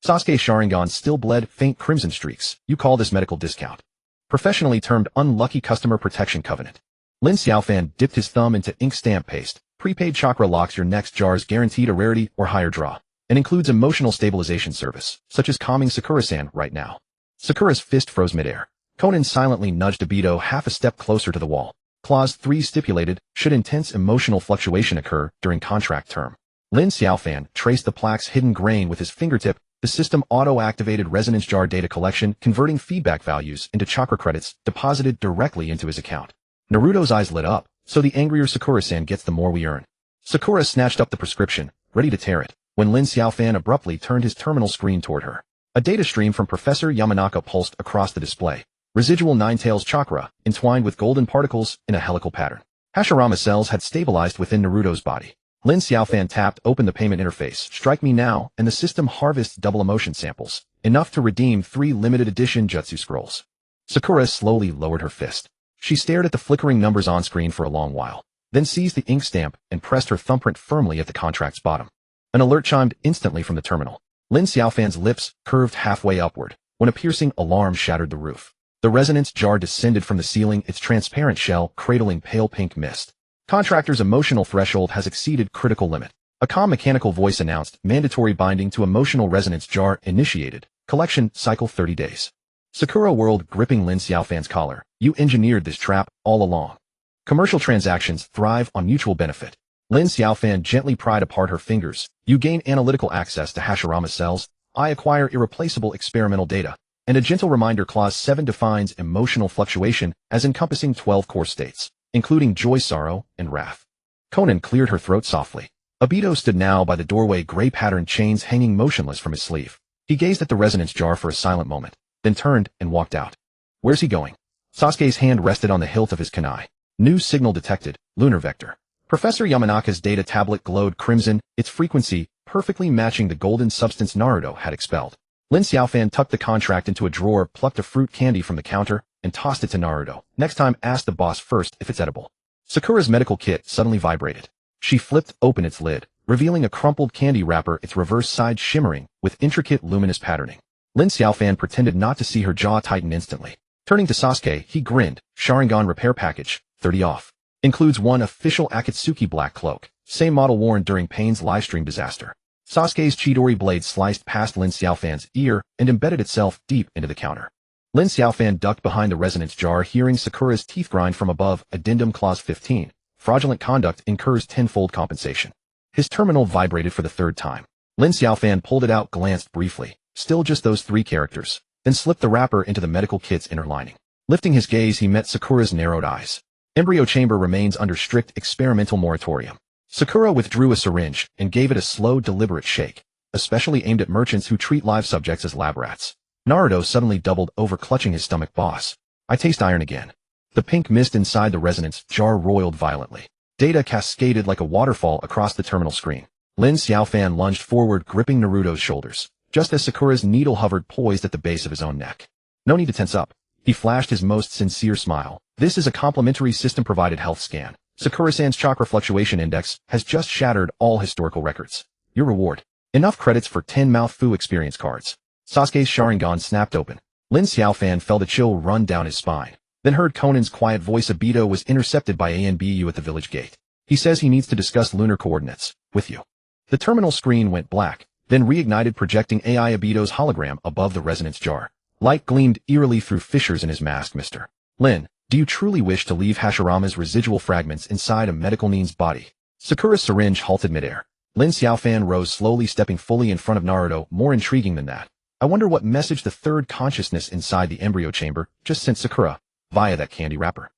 Sasuke Sharingan still bled faint crimson streaks. You call this medical discount. Professionally termed unlucky customer protection covenant. Lin Xiaofan dipped his thumb into ink stamp paste. Prepaid chakra locks your next jars guaranteed a rarity or higher draw, and includes emotional stabilization service, such as calming Sakura-san right now. Sakura's fist froze midair. Conan silently nudged Obito half a step closer to the wall. Clause 3 stipulated, should intense emotional fluctuation occur during contract term. Lin Xiaofan traced the plaque's hidden grain with his fingertip. The system auto-activated resonance jar data collection, converting feedback values into chakra credits deposited directly into his account. Naruto's eyes lit up, so the angrier Sakura-san gets the more we earn. Sakura snatched up the prescription, ready to tear it, when Lin Xiaofan abruptly turned his terminal screen toward her. A data stream from Professor Yamanaka pulsed across the display. Residual Ninetales chakra, entwined with golden particles in a helical pattern. Hashirama cells had stabilized within Naruto's body. Lin Xiaofan tapped open the payment interface. Strike me now, and the system harvests double emotion samples, enough to redeem 3 limited edition jutsu scrolls. Sakura slowly lowered her fist. She stared at the flickering numbers on screen for a long while, then seized the ink stamp and pressed her thumbprint firmly at the contract's bottom. An alert chimed instantly from the terminal. Lin Xiaofan's lips curved halfway upward, when a piercing alarm shattered the roof. The resonance jar descended from the ceiling, its transparent shell cradling pale pink mist. Contractor's emotional threshold has exceeded critical limit. A calm mechanical voice announced, mandatory binding to emotional resonance jar initiated. Collection cycle 30 days. Sakura whirled, gripping Lin Xiaofan's collar. You engineered this trap all along. Commercial transactions thrive on mutual benefit. Lin Xiaofan gently pried apart her fingers. You gain analytical access to Hashirama cells. I acquire irreplaceable experimental data. And a gentle reminder. Clause 7 defines emotional fluctuation as encompassing 12 core states, including joy, sorrow, and wrath. Conan cleared her throat softly. Obito stood now by the doorway, gray-patterned chains hanging motionless from his sleeve. He gazed at the resonance jar for a silent moment, then turned and walked out. Where's he going? Sasuke's hand rested on the hilt of his kunai. New signal detected, lunar vector. Professor Yamanaka's data tablet glowed crimson, its frequency perfectly matching the golden substance Naruto had expelled. Lin Xiaofan tucked the contract into a drawer, plucked a fruit candy from the counter, and tossed it to Naruto. Next time, ask the boss first if it's edible. Sakura's medical kit suddenly vibrated. She flipped open its lid, revealing a crumpled candy wrapper, its reverse side shimmering with intricate luminous patterning. Lin Xiaofan pretended not to see her jaw tighten instantly. Turning to Sasuke, he grinned. Sharingan repair package, 30 off. Includes one official Akatsuki black cloak, same model worn during Pain's livestream disaster. Sasuke's Chidori blade sliced past Lin Xiaofan's ear and embedded itself deep into the counter. Lin Xiaofan ducked behind the resonance jar, hearing Sakura's teeth grind from above. Addendum Clause 15. Fraudulent conduct incurs tenfold compensation. His terminal vibrated for the 3rd time. Lin Xiaofan pulled it out, glanced briefly. Still just those 3 characters. Then slipped the wrapper into the medical kit's inner lining. Lifting his gaze, he met Sakura's narrowed eyes. Embryo chamber remains under strict experimental moratorium. Sakura withdrew a syringe and gave it a slow, deliberate shake, especially aimed at merchants who treat live subjects as lab rats. Naruto suddenly doubled over, clutching his stomach. Boss, I taste iron again. The pink mist inside the resonance jar roiled violently. Data cascaded like a waterfall across the terminal screen. Lin Xiaofan lunged forward, gripping Naruto's shoulders, just as Sakura's needle hovered poised at the base of his own neck. No need to tense up. He flashed his most sincere smile. This is a complimentary system-provided health scan. Sakura-san's chakra fluctuation index has just shattered all historical records. Your reward. Enough credits for 10 mouth fu experience cards. Sasuke's Sharingan snapped open. Lin Xiaofan felt a chill run down his spine, then heard Conan's quiet voice. Obito was intercepted by ANBU at the village gate. He says he needs to discuss lunar coordinates with you. The terminal screen went black, then reignited, projecting AI Obito's hologram above the resonance jar. Light gleamed eerily through fissures in his mask. Mr. Lin, do you truly wish to leave Hashirama's residual fragments inside a medical Nin's body? Sakura's syringe halted midair. Lin Xiaofan rose slowly, stepping fully in front of Naruto. More intriguing than that. I wonder what message the 3rd consciousness inside the embryo chamber just sent Sakura, via that candy wrapper.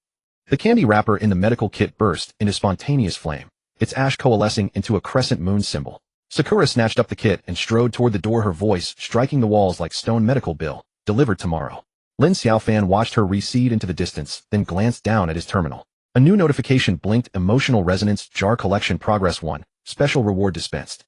The candy wrapper in the medical kit burst into spontaneous flame, its ash coalescing into a crescent moon symbol. Sakura snatched up the kit and strode toward the door, her voice striking the walls like stone. Medical bill, delivered tomorrow. Lin Xiaofan watched her recede into the distance, then glanced down at his terminal. A new notification blinked. Emotional Resonance Jar Collection Progress 1. Special reward dispensed.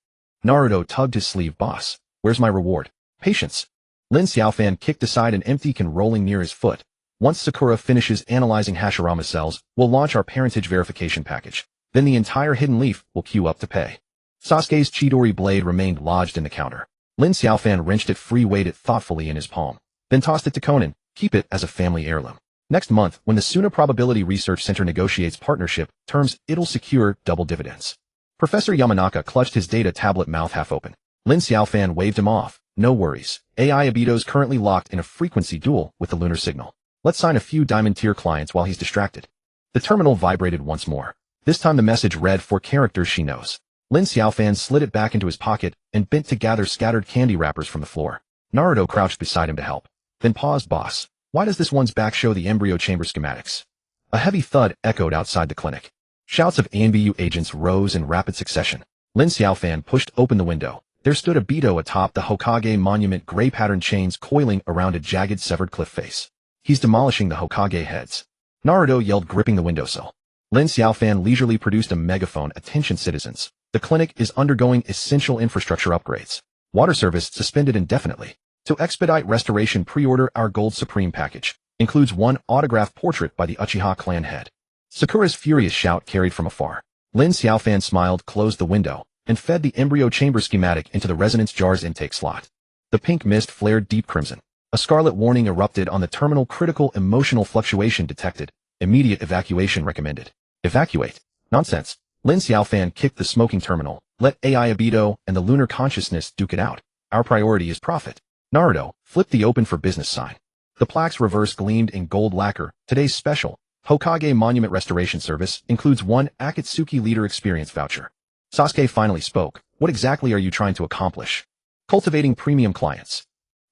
Naruto tugged his sleeve. Boss, where's my reward? Patience. Lin Xiaofan kicked aside an empty can rolling near his foot. Once Sakura finishes analyzing Hashirama cells, we'll launch our parentage verification package. Then the entire hidden leaf will queue up to pay. Sasuke's Chidori blade remained lodged in the counter. Lin Xiaofan wrenched it free, weighed it thoughtfully in his palm. Then tossed it to Conan. Keep it as a family heirloom. Next month, when the Suna Probability Research Center negotiates partnership terms, it'll secure double dividends. Professor Yamanaka clutched his data tablet, mouth half open. Lin Xiaofan waved him off. No worries. AI Obito's currently locked in a frequency duel with the lunar signal. Let's sign a few diamond-tier clients while he's distracted. The terminal vibrated once more. This time the message read 4 characters she knows. Lin Xiaofan slid it back into his pocket and bent to gather scattered candy wrappers from the floor. Naruto crouched beside him to help. Then paused. Boss, why does this one's back show the embryo chamber schematics? A heavy thud echoed outside the clinic. Shouts of ANBU agents rose in rapid succession. Lin Xiaofan pushed open the window. There stood Obito atop the Hokage monument, gray patterned chains coiling around a jagged severed cliff face. He's demolishing the Hokage heads. Naruto yelled, gripping the windowsill. Lin Xiaofan leisurely produced a megaphone. Attention citizens. The clinic is undergoing essential infrastructure upgrades. Water service suspended indefinitely. To expedite restoration, pre-order our Gold Supreme package. Includes 1 autographed portrait by the Uchiha clan head. Sakura's furious shout carried from afar. Lin Xiaofan smiled, closed the window, and fed the embryo chamber schematic into the resonance jar's intake slot. The pink mist flared deep crimson. A scarlet warning erupted on the terminal. Critical emotional fluctuation detected. Immediate evacuation recommended. Evacuate? Nonsense. Lin Xiaofan kicked the smoking terminal. Let AI Obito and the lunar consciousness duke it out. Our priority is profit. Naruto, flip the open for business sign. The plaque's reverse gleamed in gold lacquer. Today's special Hokage Monument Restoration Service includes 1 Akatsuki Leader Experience voucher. Sasuke finally spoke. What exactly are you trying to accomplish? Cultivating premium clients.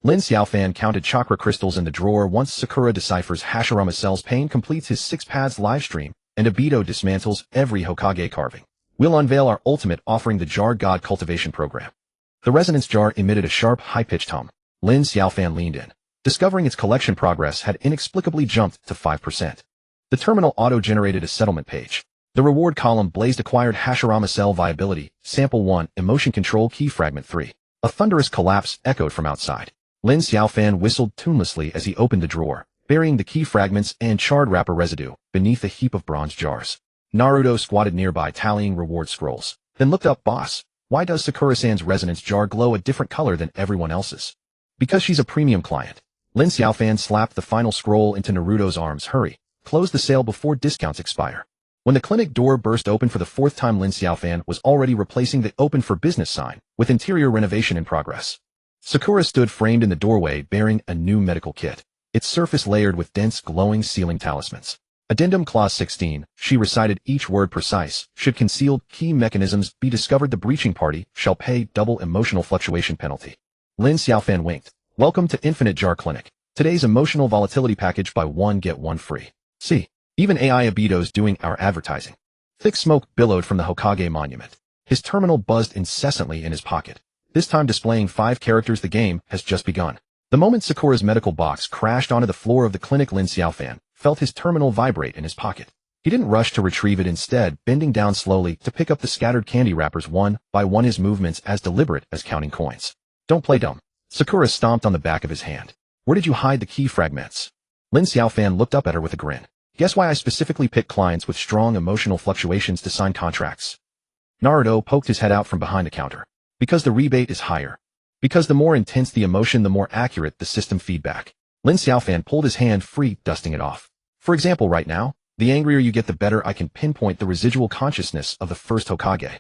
Lin Xiaofan counted chakra crystals in the drawer. Once Sakura deciphers Hashirama cells, Pain completes his 6 paths livestream, and Obito dismantles every Hokage carving. We'll unveil our ultimate offering, the Jar God Cultivation Program. The resonance jar emitted a sharp, high-pitched hum. Lin Xiaofan leaned in. Discovering its collection progress had inexplicably jumped to 5%. The terminal auto-generated a settlement page. The reward column blazed: acquired Hashirama cell viability, sample 1, emotion control key fragment 3. A thunderous collapse echoed from outside. Lin Xiaofan whistled tunelessly as he opened the drawer, burying the key fragments and charred wrapper residue beneath a heap of bronze jars. Naruto squatted nearby, tallying reward scrolls, then looked up. Boss, why does Sakura-san's resonance jar glow a different color than everyone else's? Because she's a premium client. Lin Xiaofan slapped the final scroll into Naruto's arms. Hurry, close the sale before discounts expire. When the clinic door burst open for the 4th time, Lin Xiaofan was already replacing the open for business sign with interior renovation in progress. Sakura stood framed in the doorway, bearing a new medical kit, its surface layered with dense, glowing ceiling talismans. Addendum Clause 16, she recited each word precise. Should concealed key mechanisms be discovered, the breaching party shall pay double emotional fluctuation penalty. Lin Xiaofan winked. Welcome to Infinite Jar Clinic. Today's emotional volatility package: buy 1 get 1 free. See, even AI Obito's doing our advertising. Thick smoke billowed from the Hokage monument. His terminal buzzed incessantly in his pocket, this time displaying 5 characters. The game has just begun. The moment Sakura's medical box crashed onto the floor of the clinic, Lin Xiaofan felt his terminal vibrate in his pocket. He didn't rush to retrieve it, instead bending down slowly to pick up the scattered candy wrappers one by one, his movements as deliberate as counting coins. Don't play dumb. Sakura stomped on the back of his hand. Where did you hide the key fragments? Lin Xiaofan looked up at her with a grin. Guess why I specifically pick clients with strong emotional fluctuations to sign contracts? Naruto poked his head out from behind the counter. Because the rebate is higher. Because the more intense the emotion, the more accurate the system feedback. Lin Xiaofan pulled his hand free, dusting it off. For example, right now, the angrier you get, the better I can pinpoint the residual consciousness of the first Hokage.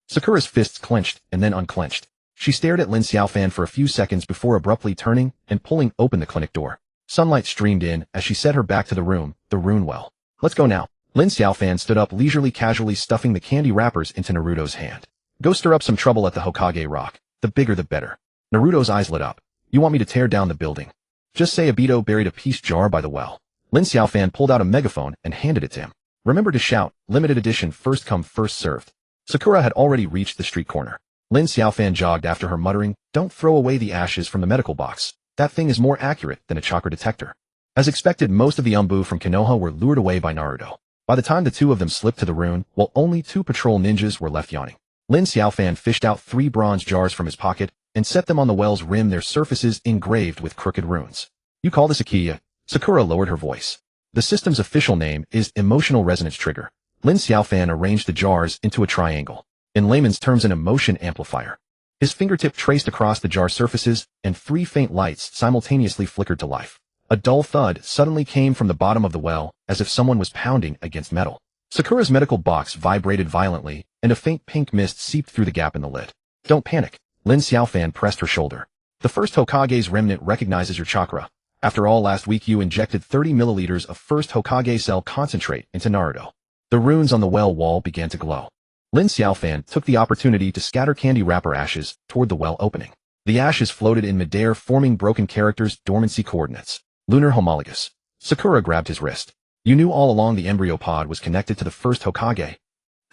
Sakura's fists clenched and then unclenched. She stared at Lin Xiaofan for a few seconds before abruptly turning and pulling open the clinic door. Sunlight streamed in as she set her back to the room, the rune well. Let's go now. Lin Xiaofan stood up leisurely, casually stuffing the candy wrappers into Naruto's hand. Go stir up some trouble at the Hokage Rock. The bigger the better. Naruto's eyes lit up. You want me to tear down the building? Just say Obito buried a peace jar by the well. Lin Xiaofan pulled out a megaphone and handed it to him. Remember to shout, limited edition, first come first served. Sakura had already reached the street corner. Lin Xiaofan jogged after her, muttering, don't throw away the ashes from the medical box. That thing is more accurate than a chakra detector. As expected, most of the Umbu from Konoha were lured away by Naruto. By the time the two of them slipped to the rune, while only 2 patrol ninjas were left yawning, Lin Xiaofan fished out 3 bronze jars from his pocket and set them on the well's rim, their surfaces engraved with crooked runes. You call this a key? Sakura lowered her voice. The system's official name is Emotional Resonance Trigger. Lin Xiaofan arranged the jars into a triangle. In layman's terms, an emotion amplifier. His fingertip traced across the jar surfaces, and 3 faint lights simultaneously flickered to life. A dull thud suddenly came from the bottom of the well, as if someone was pounding against metal. Sakura's medical box vibrated violently, and a faint pink mist seeped through the gap in the lid. Don't panic. Lin Xiaofan pressed her shoulder. The first Hokage's remnant recognizes your chakra. After all, last week you injected 30 milliliters of first Hokage cell concentrate into Naruto. The runes on the well wall began to glow. Lin Xiaofan took the opportunity to scatter candy wrapper ashes toward the well opening. The ashes floated in midair, forming broken characters, dormancy coordinates. Lunar homologous. Sakura grabbed his wrist. You knew all along the embryo pod was connected to the first Hokage.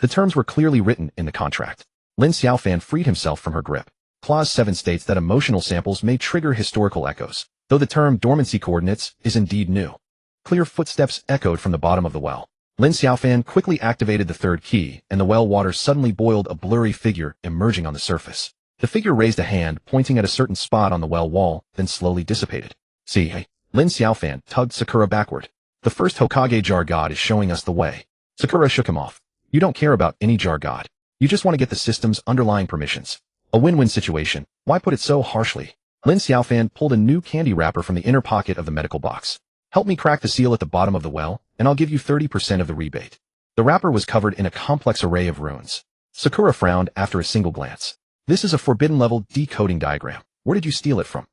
The terms were clearly written in the contract. Lin Xiaofan freed himself from her grip. Clause 7 states that emotional samples may trigger historical echoes, though the term dormancy coordinates is indeed new. Clear footsteps echoed from the bottom of the well. Lin Xiaofan quickly activated the 3rd key, and the well water suddenly boiled, a blurry figure emerging on the surface. The figure raised a hand, pointing at a certain spot on the well wall, then slowly dissipated. See? Lin Xiaofan tugged Sakura backward. The first Hokage jar god is showing us the way. Sakura shook him off. You don't care about any jar god. You just want to get the system's underlying permissions. A win-win situation. Why put it so harshly? Lin Xiaofan pulled a new candy wrapper from the inner pocket of the medical box. Help me crack the seal at the bottom of the well, and I'll give you 30% of the rebate. The wrapper was covered in a complex array of runes. Sakura frowned after a single glance. This is a forbidden-level decoding diagram. Where did you steal it from?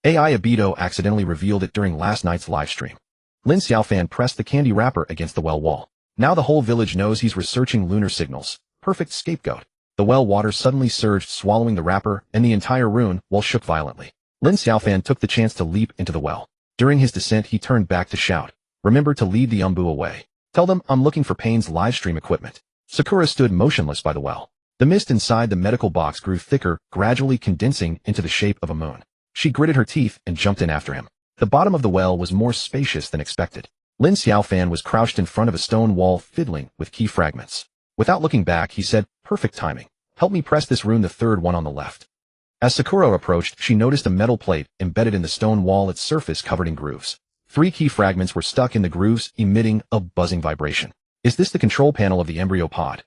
AI Abito accidentally revealed it during last night's livestream. Lin Xiaofan pressed the candy wrapper against the well wall. Now the whole village knows he's researching lunar signals. Perfect scapegoat. The well water suddenly surged, swallowing the wrapper, and the entire rune wall shook violently. Lin Xiaofan took the chance to leap into the well. During his descent, he turned back to shout, "Remember to lead the Umbu away. Tell them I'm looking for Pain's livestream equipment." Sakura stood motionless by the well. The mist inside the medical box grew thicker, gradually condensing into the shape of a moon. She gritted her teeth and jumped in after him. The bottom of the well was more spacious than expected. Lin Xiaofan was crouched in front of a stone wall, fiddling with key fragments. Without looking back, he said, "Perfect timing. Help me press this rune, the 3rd one on the left." As Sakura approached, she noticed a metal plate embedded in the stone wall, its surface covered in grooves. 3 key fragments were stuck in the grooves, emitting a buzzing vibration. Is this the control panel of the embryo pod?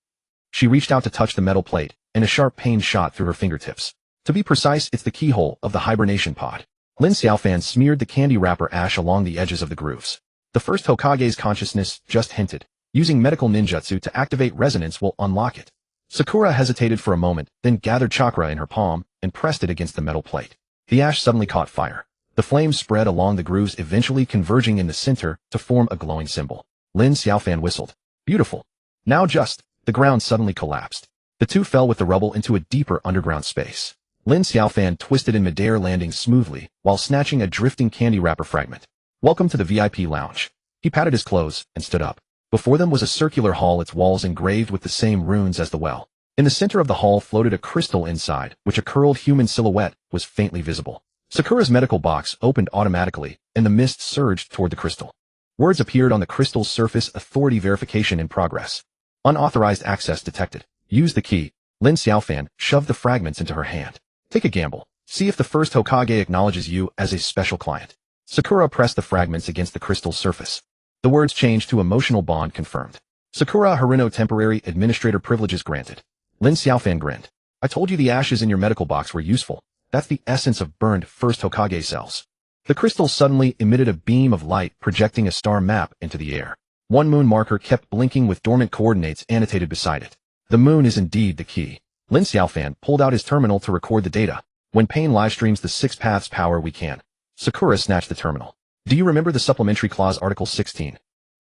She reached out to touch the metal plate, and a sharp pain shot through her fingertips. To be precise, it's the keyhole of the hibernation pod. Lin Xiaofan smeared the candy wrapper ash along the edges of the grooves. The first Hokage's consciousness just hinted. Using medical ninjutsu to activate resonance will unlock it. Sakura hesitated for a moment, then gathered chakra in her palm and pressed it against the metal plate. The ash suddenly caught fire. The flames spread along the grooves, eventually converging in the center to form a glowing symbol. Lin Xiaofan whistled. Beautiful. Now the ground suddenly collapsed. The two fell with the rubble into a deeper underground space. Lin Xiaofan twisted in midair, landing smoothly, while snatching a drifting candy wrapper fragment. Welcome to the VIP lounge. He patted his clothes and stood up. Before them was a circular hall, its walls engraved with the same runes as the well. In the center of the hall floated a crystal inside, which a curled human silhouette was faintly visible. Sakura's medical box opened automatically, and the mist surged toward the crystal. Words appeared on the crystal's surface: authority verification in progress. Unauthorized access detected. Use the key. Lin Xiaofan shoved the fragments into her hand. Take a gamble. See if the first Hokage acknowledges you as a special client. Sakura pressed the fragments against the crystal's surface. The words changed to emotional bond confirmed. Sakura Harino temporary administrator privileges granted. Lin Xiaofan grinned. I told you the ashes in your medical box were useful. That's the essence of burned first Hokage cells. The crystal suddenly emitted a beam of light, projecting a star map into the air. One moon marker kept blinking with dormant coordinates annotated beside it. The moon is indeed the key. Lin Xiaofan pulled out his terminal to record the data. When Pain livestreams the 6 paths power, we can. Sakura snatched the terminal. Do you remember the supplementary clause Article 16?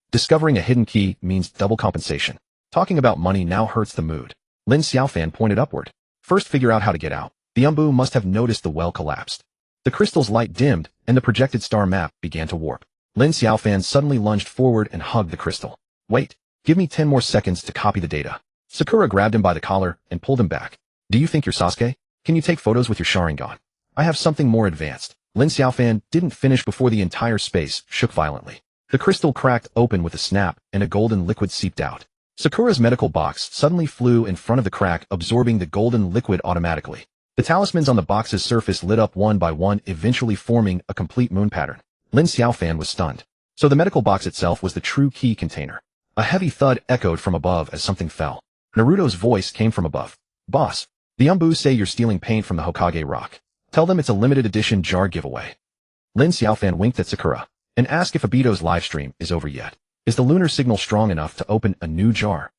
Discovering a hidden key means double compensation. Talking about money now hurts the mood. Lin Xiaofan pointed upward. First, figure out how to get out. The Umbu must have noticed the well collapsed. The crystal's light dimmed, and the projected star map began to warp. Lin Xiaofan suddenly lunged forward and hugged the crystal. Wait, give me 10 more seconds to copy the data. Sakura grabbed him by the collar and pulled him back. Do you think you're Sasuke? Can you take photos with your Sharingan? I have something more advanced. Lin Xiaofan didn't finish before the entire space shook violently. The crystal cracked open with a snap, and a golden liquid seeped out. Sakura's medical box suddenly flew in front of the crack, absorbing the golden liquid automatically. The talismans on the box's surface lit up one by one, eventually forming a complete moon pattern. Lin Xiaofan was stunned. So the medical box itself was the true key container. A heavy thud echoed from above as something fell. Naruto's voice came from above. Boss, the Umbus say you're stealing paint from the Hokage rock. Tell them it's a limited edition jar giveaway. Lin Xiaofan winked at Sakura and asked if Obito's livestream is over yet. Is the lunar signal strong enough to open a new jar?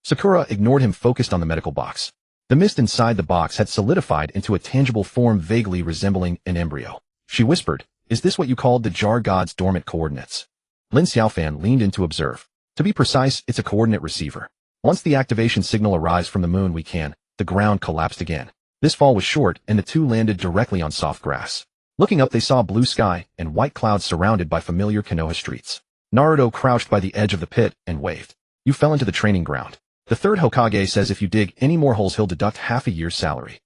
Sakura ignored him, focused on the medical box. The mist inside the box had solidified into a tangible form vaguely resembling an embryo. She whispered, "Is this what you called the jar god's dormant coordinates?" Lin Xiaofan leaned in to observe. To be precise, it's a coordinate receiver. Once the activation signal arrives from the moon, the ground collapsed again. This fall was short, and the two landed directly on soft grass. Looking up, they saw blue sky and white clouds surrounded by familiar Konoha streets. Naruto crouched by the edge of the pit and waved. You fell into the training ground. The third Hokage says if you dig any more holes, he'll deduct half a year's salary.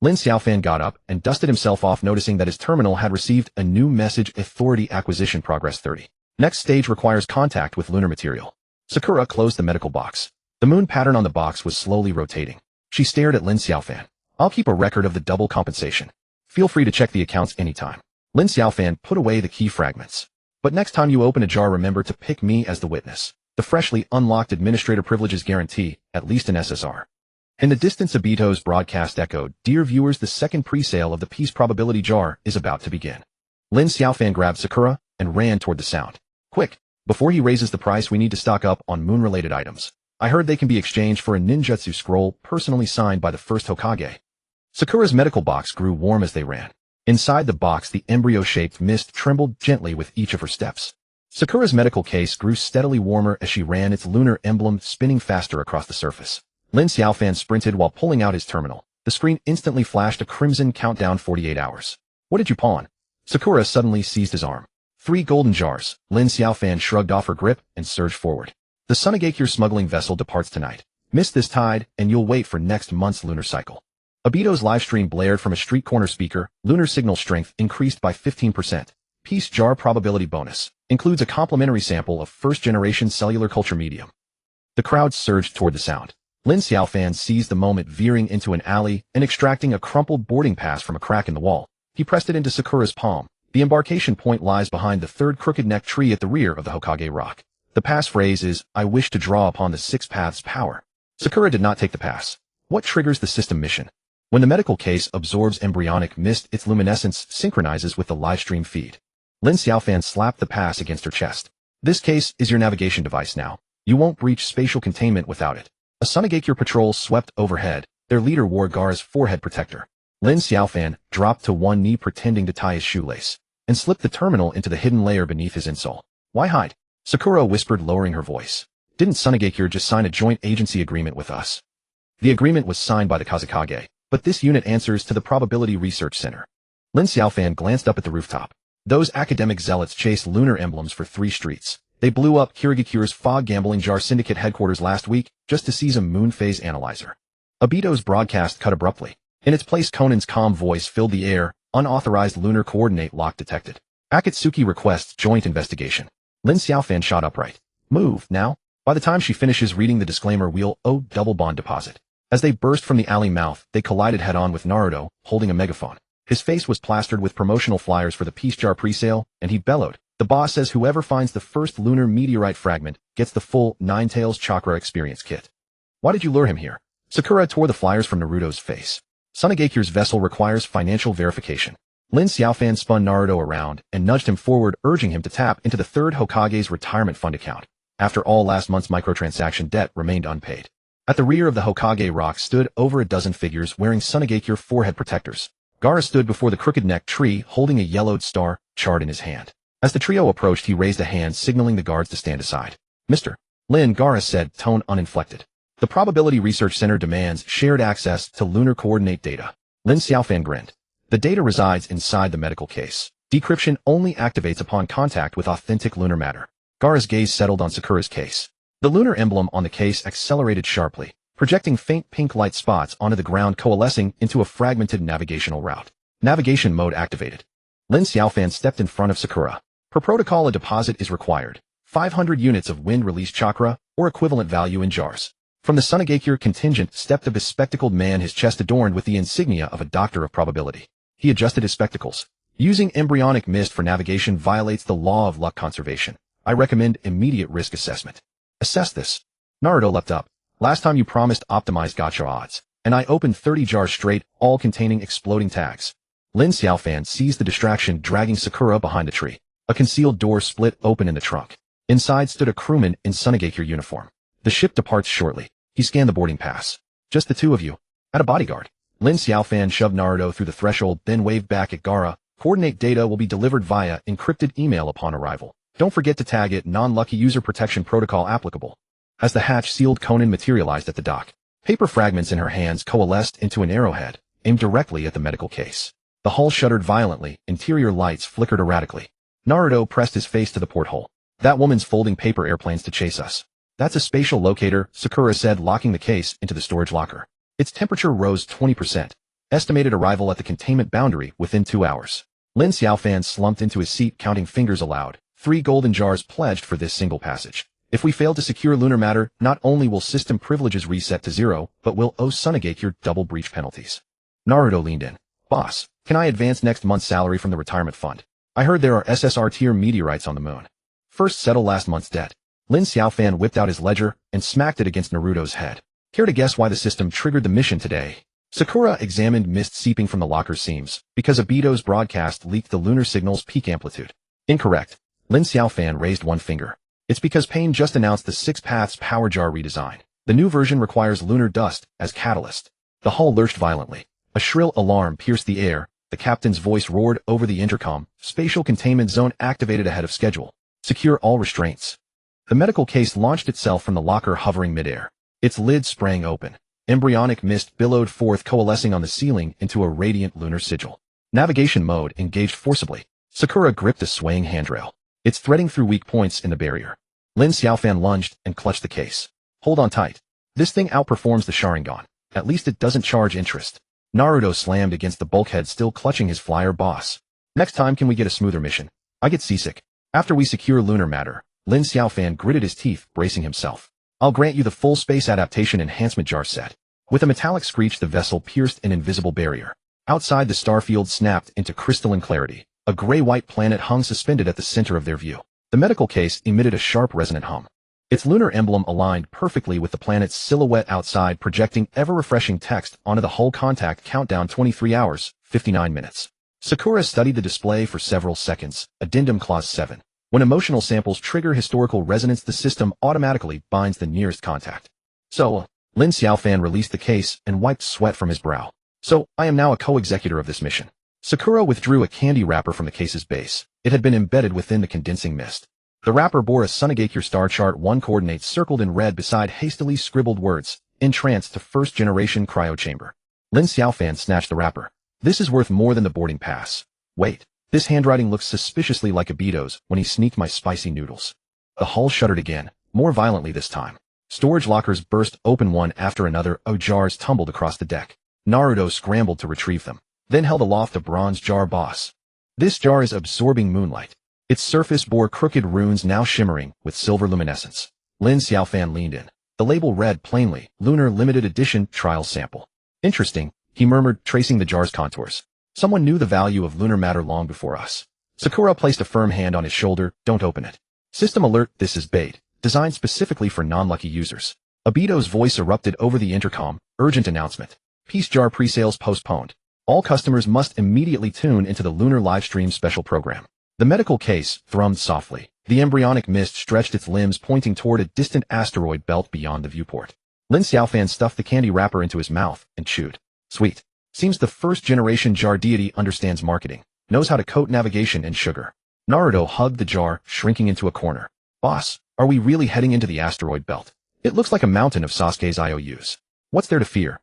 Lin Xiaofan got up and dusted himself off, noticing that his terminal had received a new message: Authority Acquisition Progress 30. Next stage requires contact with lunar material. Sakura closed the medical box. The moon pattern on the box was slowly rotating. She stared at Lin Xiaofan. I'll keep a record of the double compensation. Feel free to check the accounts anytime. Lin Xiaofan put away the key fragments. But next time you open a jar, remember to pick me as the witness. The freshly unlocked administrator privileges guarantee at least an SSR. In the distance, Obito's broadcast echoed, "Dear viewers, the second pre-sale of the Peace Probability Jar is about to begin." Lin Xiaofan grabbed Sakura and ran toward the sound. Quick! Before he raises the price, we need to stock up on moon-related items. I heard they can be exchanged for a ninjutsu scroll personally signed by the first Hokage. Sakura's medical box grew warm as they ran. Inside the box, the embryo-shaped mist trembled gently with each of her steps. Sakura's medical case grew steadily warmer as she ran, its lunar emblem spinning faster across the surface. Lin Xiaofan sprinted while pulling out his terminal. The screen instantly flashed a crimson countdown: 48 hours. What did you pawn? Sakura suddenly seized his arm. 3 golden jars. Lin Xiaofan shrugged off her grip and surged forward. The Sunagakure smuggling vessel departs tonight. Miss this tide, and you'll wait for next month's lunar cycle. Obito's livestream blared from a street corner speaker. Lunar signal strength increased by 15%. Peace jar probability bonus. Includes a complimentary sample of first-generation cellular culture medium. The crowd surged toward the sound. Lin Xiaofan seized the moment, veering into an alley and extracting a crumpled boarding pass from a crack in the wall. He pressed it into Sakura's palm. The embarkation point lies behind the third crooked neck tree at the rear of the Hokage rock. The pass phrase is, "I wish to draw upon the 6 paths power." Sakura did not take the pass. What triggers the system mission? When the medical case absorbs embryonic mist, its luminescence synchronizes with the livestream feed. Lin Xiaofan slapped the pass against her chest. This case is your navigation device now. You won't breach spatial containment without it. A Sunagakure patrol swept overhead. Their leader wore Gaara's forehead protector. Lin Xiaofan dropped to one knee, pretending to tie his shoelace, and slipped the terminal into the hidden layer beneath his insole. Why hide? Sakura whispered, lowering her voice. Didn't Sunagakure just sign a joint agency agreement with us? The agreement was signed by the Kazekage, but this unit answers to the Probability Research Center. Lin Xiaofan glanced up at the rooftop. Those academic zealots chased lunar emblems for 3 streets. They blew up Kirigakure's Fog Gambling Jar Syndicate headquarters last week just to seize a moon phase analyzer. Obito's broadcast cut abruptly. In its place, Conan's calm voice filled the air. Unauthorized lunar coordinate lock detected. Akatsuki requests joint investigation. Lin Xiaofan shot upright. Move, now. By the time she finishes reading the disclaimer, we'll owe double bond deposit. As they burst from the alley mouth, they collided head-on with Naruto, holding a megaphone. His face was plastered with promotional flyers for the Peace Jar presale, and he bellowed. The boss says whoever finds the first lunar meteorite fragment gets the full Ninetales Chakra experience kit. Why did you lure him here? Sakura tore the flyers from Naruto's face. Sunagakure's vessel requires financial verification. Lin Xiaofan spun Naruto around and nudged him forward, urging him to tap into the third Hokage's retirement fund account. After all, last month's microtransaction debt remained unpaid. At the rear of the Hokage rock stood over a dozen figures wearing Sunagakure forehead protectors. Gaara stood before the crooked neck tree, holding a yellowed star chart in his hand. As the trio approached, he raised a hand, signaling the guards to stand aside. Mr. Lin, Gaara said, tone uninflected. The Probability Research Center demands shared access to lunar coordinate data. Lin Xiaofan grinned. The data resides inside the medical case. Decryption only activates upon contact with authentic lunar matter. Gaara's gaze settled on Sakura's case. The lunar emblem on the case accelerated sharply, projecting faint pink light spots onto the ground, coalescing into a fragmented navigational route. Navigation mode activated. Lin Xiaofan stepped in front of Sakura. Per protocol, a deposit is required. 500 units of wind-release chakra, or equivalent value in jars. From the Sunagakure contingent stepped a bespectacled man, his chest adorned with the insignia of a doctor of probability. He adjusted his spectacles. Using embryonic mist for navigation violates the law of luck conservation. I recommend immediate risk assessment. Assess this. Naruto leapt up. Last time you promised optimized gacha odds, and I opened 30 jars straight, all containing exploding tags. Lin Xiaofan seized the distraction, dragging Sakura behind a tree. A concealed door split open in the trunk. Inside stood a crewman in Sunagakure uniform. The ship departs shortly. He scanned the boarding pass. Just the two of you. Add a bodyguard. Lin Xiaofan shoved Naruto through the threshold, then waved back at Gaara. Coordinate data will be delivered via encrypted email upon arrival. Don't forget to tag it non-lucky user protection protocol applicable. As the hatch-sealed Conan materialized at the dock, paper fragments in her hands coalesced into an arrowhead, aimed directly at the medical case. The hull shuddered violently, interior lights flickered erratically. Naruto pressed his face to the porthole. That woman's folding paper airplanes to chase us. That's a spatial locator, Sakura said, locking the case into the storage locker. Its temperature rose 20%. Estimated arrival at the containment boundary within 2 hours. Lin Xiaofan slumped into his seat, counting fingers aloud. 3 golden jars pledged for this single passage. If we fail to secure lunar matter, not only will system privileges reset to 0, but we'll owe Sunagakure double breach penalties. Naruto leaned in. Boss, can I advance next month's salary from the retirement fund? I heard there are SSR tier meteorites on the moon. First settle last month's debt. Lin Xiaofan whipped out his ledger and smacked it against Naruto's head. Care to guess why the system triggered the mission today? Sakura examined mist seeping from the locker seams. Because Obito's broadcast leaked the lunar signal's peak amplitude. Incorrect. Lin Xiaofan raised one finger. It's because Pain just announced the 6 Paths power jar redesign. The new version requires lunar dust as catalyst. The hull lurched violently. A shrill alarm pierced the air. The captain's voice roared over the intercom. Spatial containment zone activated ahead of schedule. Secure all restraints. The medical case launched itself from the locker, hovering midair. Its lid sprang open. Embryonic mist billowed forth, coalescing on the ceiling into a radiant lunar sigil. Navigation mode engaged forcibly. Sakura gripped a swaying handrail. It's threading through weak points in the barrier. Lin Xiaofan lunged and clutched the case. Hold on tight. This thing outperforms the Sharingan. At least it doesn't charge interest. Naruto slammed against the bulkhead, still clutching his flyer. Boss. Next time can we get a smoother mission? I get seasick. After we secure lunar matter, Lin Xiaofan gritted his teeth, bracing himself. I'll grant you the full space adaptation enhancement jar set. With a metallic screech, the vessel pierced an invisible barrier. Outside, the starfield snapped into crystalline clarity. A gray-white planet hung suspended at the center of their view. The medical case emitted a sharp, resonant hum. Its lunar emblem aligned perfectly with the planet's silhouette outside, projecting ever-refreshing text onto the hull. Contact countdown 23 hours, 59 minutes. Sakura studied the display for several seconds. Addendum Clause 7. When emotional samples trigger historical resonance, the system automatically binds the nearest contact. So, Lin Xiaofan released the case and wiped sweat from his brow. So, I am now a co-executor of this mission. Sakura withdrew a candy wrapper from the case's base. It had been embedded within the condensing mist. The wrapper bore a Sunagakure star chart, 1 coordinates circled in red beside hastily scribbled words. Entrance to first-generation cryo chamber. Lin Xiaofan snatched the wrapper. This is worth more than the boarding pass. Wait. This handwriting looks suspiciously like Obito's when he sneaked my spicy noodles. The hull shuddered again, more violently this time. Storage lockers burst open one after another. Jars tumbled across the deck. Naruto scrambled to retrieve them, then held aloft a bronze jar. Boss. This jar is absorbing moonlight. Its surface bore crooked runes now shimmering with silver luminescence. Lin Xiaofan leaned in. The label read plainly, Lunar Limited Edition Trial Sample. Interesting, he murmured, tracing the jar's contours. Someone knew the value of lunar matter long before us. Sakura placed a firm hand on his shoulder. Don't open it. System alert, this is bait, designed specifically for non-lucky users. Obito's voice erupted over the intercom. Urgent announcement. Peace jar pre-sales postponed. All customers must immediately tune into the Lunar Livestream special program. The medical case thrummed softly. The embryonic mist stretched its limbs, pointing toward a distant asteroid belt beyond the viewport. Lin Xiaofan stuffed the candy wrapper into his mouth and chewed. Sweet. Seems the first-generation jar deity understands marketing, knows how to coat navigation and sugar. Naruto hugged the jar, shrinking into a corner. Boss, are we really heading into the asteroid belt? It looks like a mountain of Sasuke's IOUs. What's there to fear?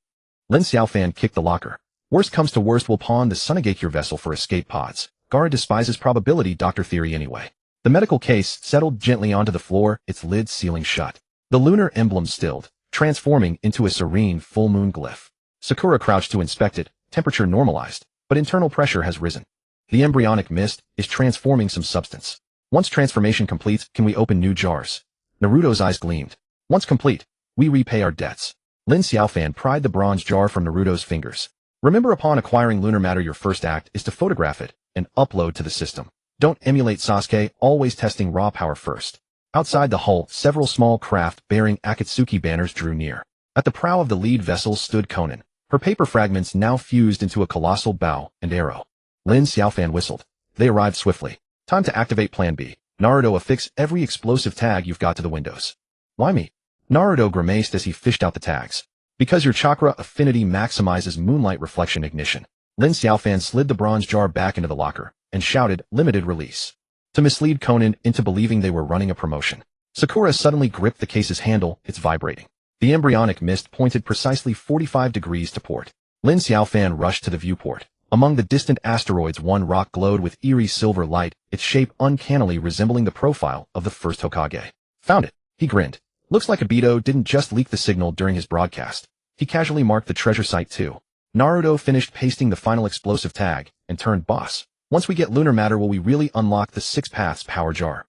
Lin Xiaofan kicked the locker. Worst comes to worst, we'll pawn the Sunagakure vessel for escape pods. Gaara despises probability doctor theory anyway. The medical case settled gently onto the floor, its lid sealing shut. The lunar emblem stilled, transforming into a serene full moon glyph. Sakura crouched to inspect it, temperature normalized, but internal pressure has risen. The embryonic mist is transforming some substance. Once transformation completes, can we open new jars? Naruto's eyes gleamed. Once complete, we repay our debts. Lin Xiaofan pried the bronze jar from Naruto's fingers. Remember, upon acquiring lunar matter, your first act is to photograph it and upload to the system. Don't emulate Sasuke, always testing raw power first. Outside the hull, several small craft bearing Akatsuki banners drew near. At the prow of the lead vessel stood Konan, her paper fragments now fused into a colossal bow and arrow. Lin Xiaofan whistled. They arrived swiftly. Time to activate Plan B. Naruto, affix every explosive tag you've got to the windows. Why me? Naruto grimaced as he fished out the tags. Because your chakra affinity maximizes moonlight reflection ignition. Lin Xiaofan slid the bronze jar back into the locker and shouted, limited release. To mislead Konan into believing they were running a promotion. Sakura suddenly gripped the case's handle, it's vibrating. The embryonic mist pointed precisely 45 degrees to port. Lin Xiaofan rushed to the viewport. Among the distant asteroids, one rock glowed with eerie silver light, its shape uncannily resembling the profile of the first Hokage. Found it. He grinned. Looks like Obito didn't just leak the signal during his broadcast. He casually marked the treasure site too. Naruto finished pasting the final explosive tag and turned boss. Once we get lunar matter, will we really unlock the 6 paths power jar?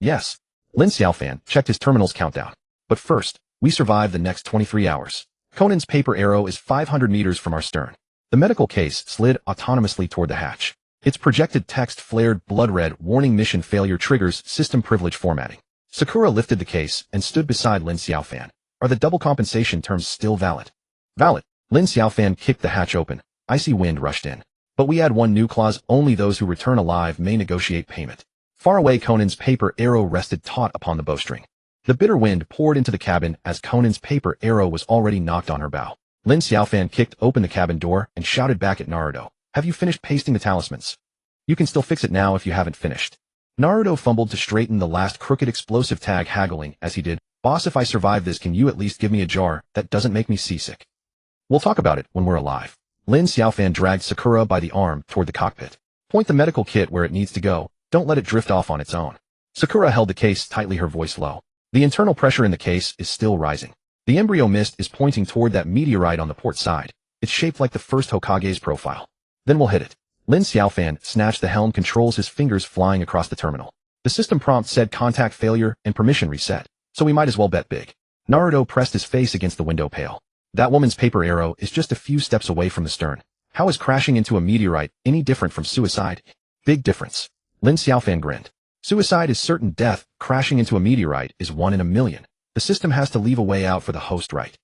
Yes. Lin Xiaofan checked his terminal's countdown. But first, we survive the next 23 hours. Konan's paper arrow is 500 meters from our stern. The medical case slid autonomously toward the hatch. Its projected text flared blood red, warning mission failure triggers system privilege formatting. Sakura lifted the case and stood beside Lin Xiaofan. Are the double compensation terms still valid? Valid. Lin Xiaofan kicked the hatch open. Icy wind rushed in. But we add one new clause: only those who return alive may negotiate payment. Far away, Konan's paper arrow rested taut upon the bowstring. The bitter wind poured into the cabin as Konan's paper arrow was already knocked on her bow. Lin Xiaofan kicked open the cabin door and shouted back at Naruto. Have you finished pasting the talismans? You can still fix it now if you haven't finished. Naruto fumbled to straighten the last crooked explosive tag, haggling as he did. Boss, if I survive this, can you at least give me a jar that doesn't make me seasick? We'll talk about it when we're alive. Lin Xiaofan dragged Sakura by the arm toward the cockpit. Point the medical kit where it needs to go. Don't let it drift off on its own. Sakura held the case tightly, her voice low. The internal pressure in the case is still rising. The embryo mist is pointing toward that meteorite on the port side. It's shaped like the first Hokage's profile. Then we'll hit it. Lin Xiaofan snatched the helm controls, his fingers flying across the terminal. The system prompt said contact failure and permission reset, so we might as well bet big. Naruto pressed his face against the window pane. That woman's paper arrow is just a few steps away from the stern. How is crashing into a meteorite any different from suicide? Big difference. Lin Xiaofan grinned. Suicide is certain death, crashing into a meteorite is 1 in a million. The system has to leave a way out for the host, right?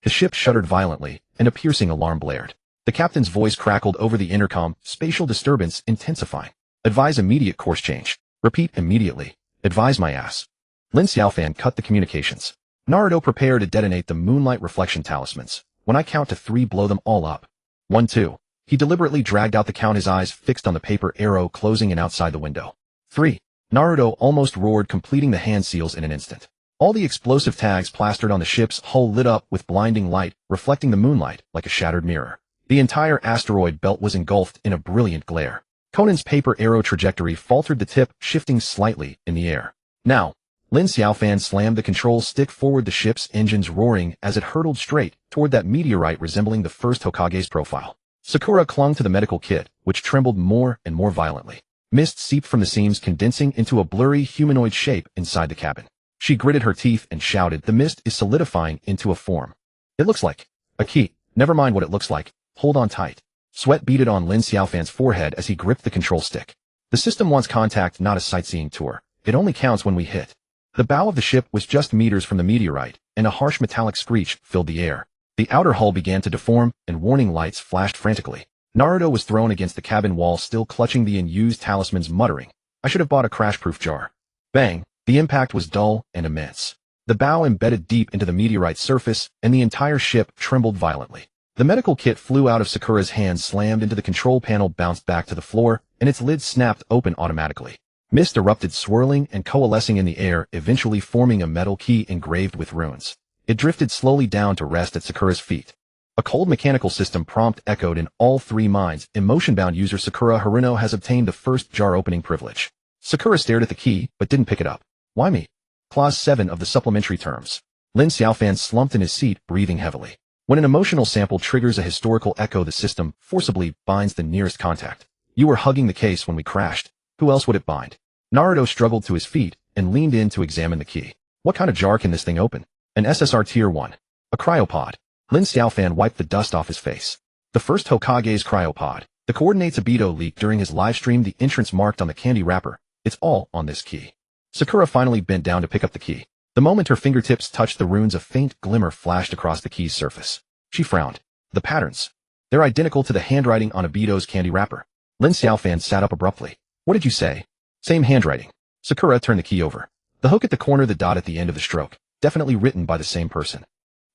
The ship shuddered violently, and a piercing alarm blared. The captain's voice crackled over the intercom, spatial disturbance intensifying. Advise immediate course change. Repeat immediately. Advise my ass. Lin Xiaofan cut the communications. Naruto, prepare to detonate the moonlight reflection talismans. When I count to 3, blow them all up. 1, 2. He deliberately dragged out the count, his eyes fixed on the paper arrow closing in outside the window. 3. Naruto almost roared, completing the hand seals in an instant. All the explosive tags plastered on the ship's hull lit up with blinding light, reflecting the moonlight like a shattered mirror. The entire asteroid belt was engulfed in a brilliant glare. Konan's paper arrow trajectory faltered, the tip shifting slightly in the air. Now, Lin Xiaofan slammed the control stick forward, the ship's engines roaring as it hurtled straight toward that meteorite resembling the first Hokage's profile. Sakura clung to the medical kit, which trembled more and more violently. Mist seeped from the seams, condensing into a blurry humanoid shape inside the cabin. She gritted her teeth and shouted, the mist is solidifying into a form. It looks like a key. Never mind what it looks like. Hold on tight. Sweat beaded on Lin Xiaofan's forehead as he gripped the control stick. The system wants contact, not a sightseeing tour. It only counts when we hit. The bow of the ship was just meters from the meteorite, and a harsh metallic screech filled the air. The outer hull began to deform, and warning lights flashed frantically. Naruto was thrown against the cabin wall, still clutching the unused talismans, muttering, I should have bought a crash-proof jar. Bang! The impact was dull and immense. The bow embedded deep into the meteorite's surface, and the entire ship trembled violently. The medical kit flew out of Sakura's hands, slammed into the control panel, bounced back to the floor, and its lid snapped open automatically. Mist erupted, swirling and coalescing in the air, eventually forming a metal key engraved with runes. It drifted slowly down to rest at Sakura's feet. A cold mechanical system prompt echoed in all 3 minds. Emotion-bound user Sakura Haruno has obtained the first jar opening privilege. Sakura stared at the key, but didn't pick it up. Why me? Clause 7 of the supplementary terms. Lin Xiaofan slumped in his seat, breathing heavily. When an emotional sample triggers a historical echo, the system forcibly binds the nearest contact. You were hugging the case when we crashed. Who else would it bind? Naruto struggled to his feet and leaned in to examine the key. What kind of jar can this thing open? An SSR Tier 1. A cryopod. Lin Xiaofan wiped the dust off his face. The first Hokage's cryopod. The coordinates Obito leaked during his livestream, the entrance marked on the candy wrapper. It's all on this key. Sakura finally bent down to pick up the key. The moment her fingertips touched the runes, a faint glimmer flashed across the key's surface. She frowned. The patterns. They're identical to the handwriting on Obito's candy wrapper. Lin Xiaofan sat up abruptly. What did you say? Same handwriting. Sakura turned the key over. The hook at the corner, the dot at the end of the stroke. Definitely written by the same person.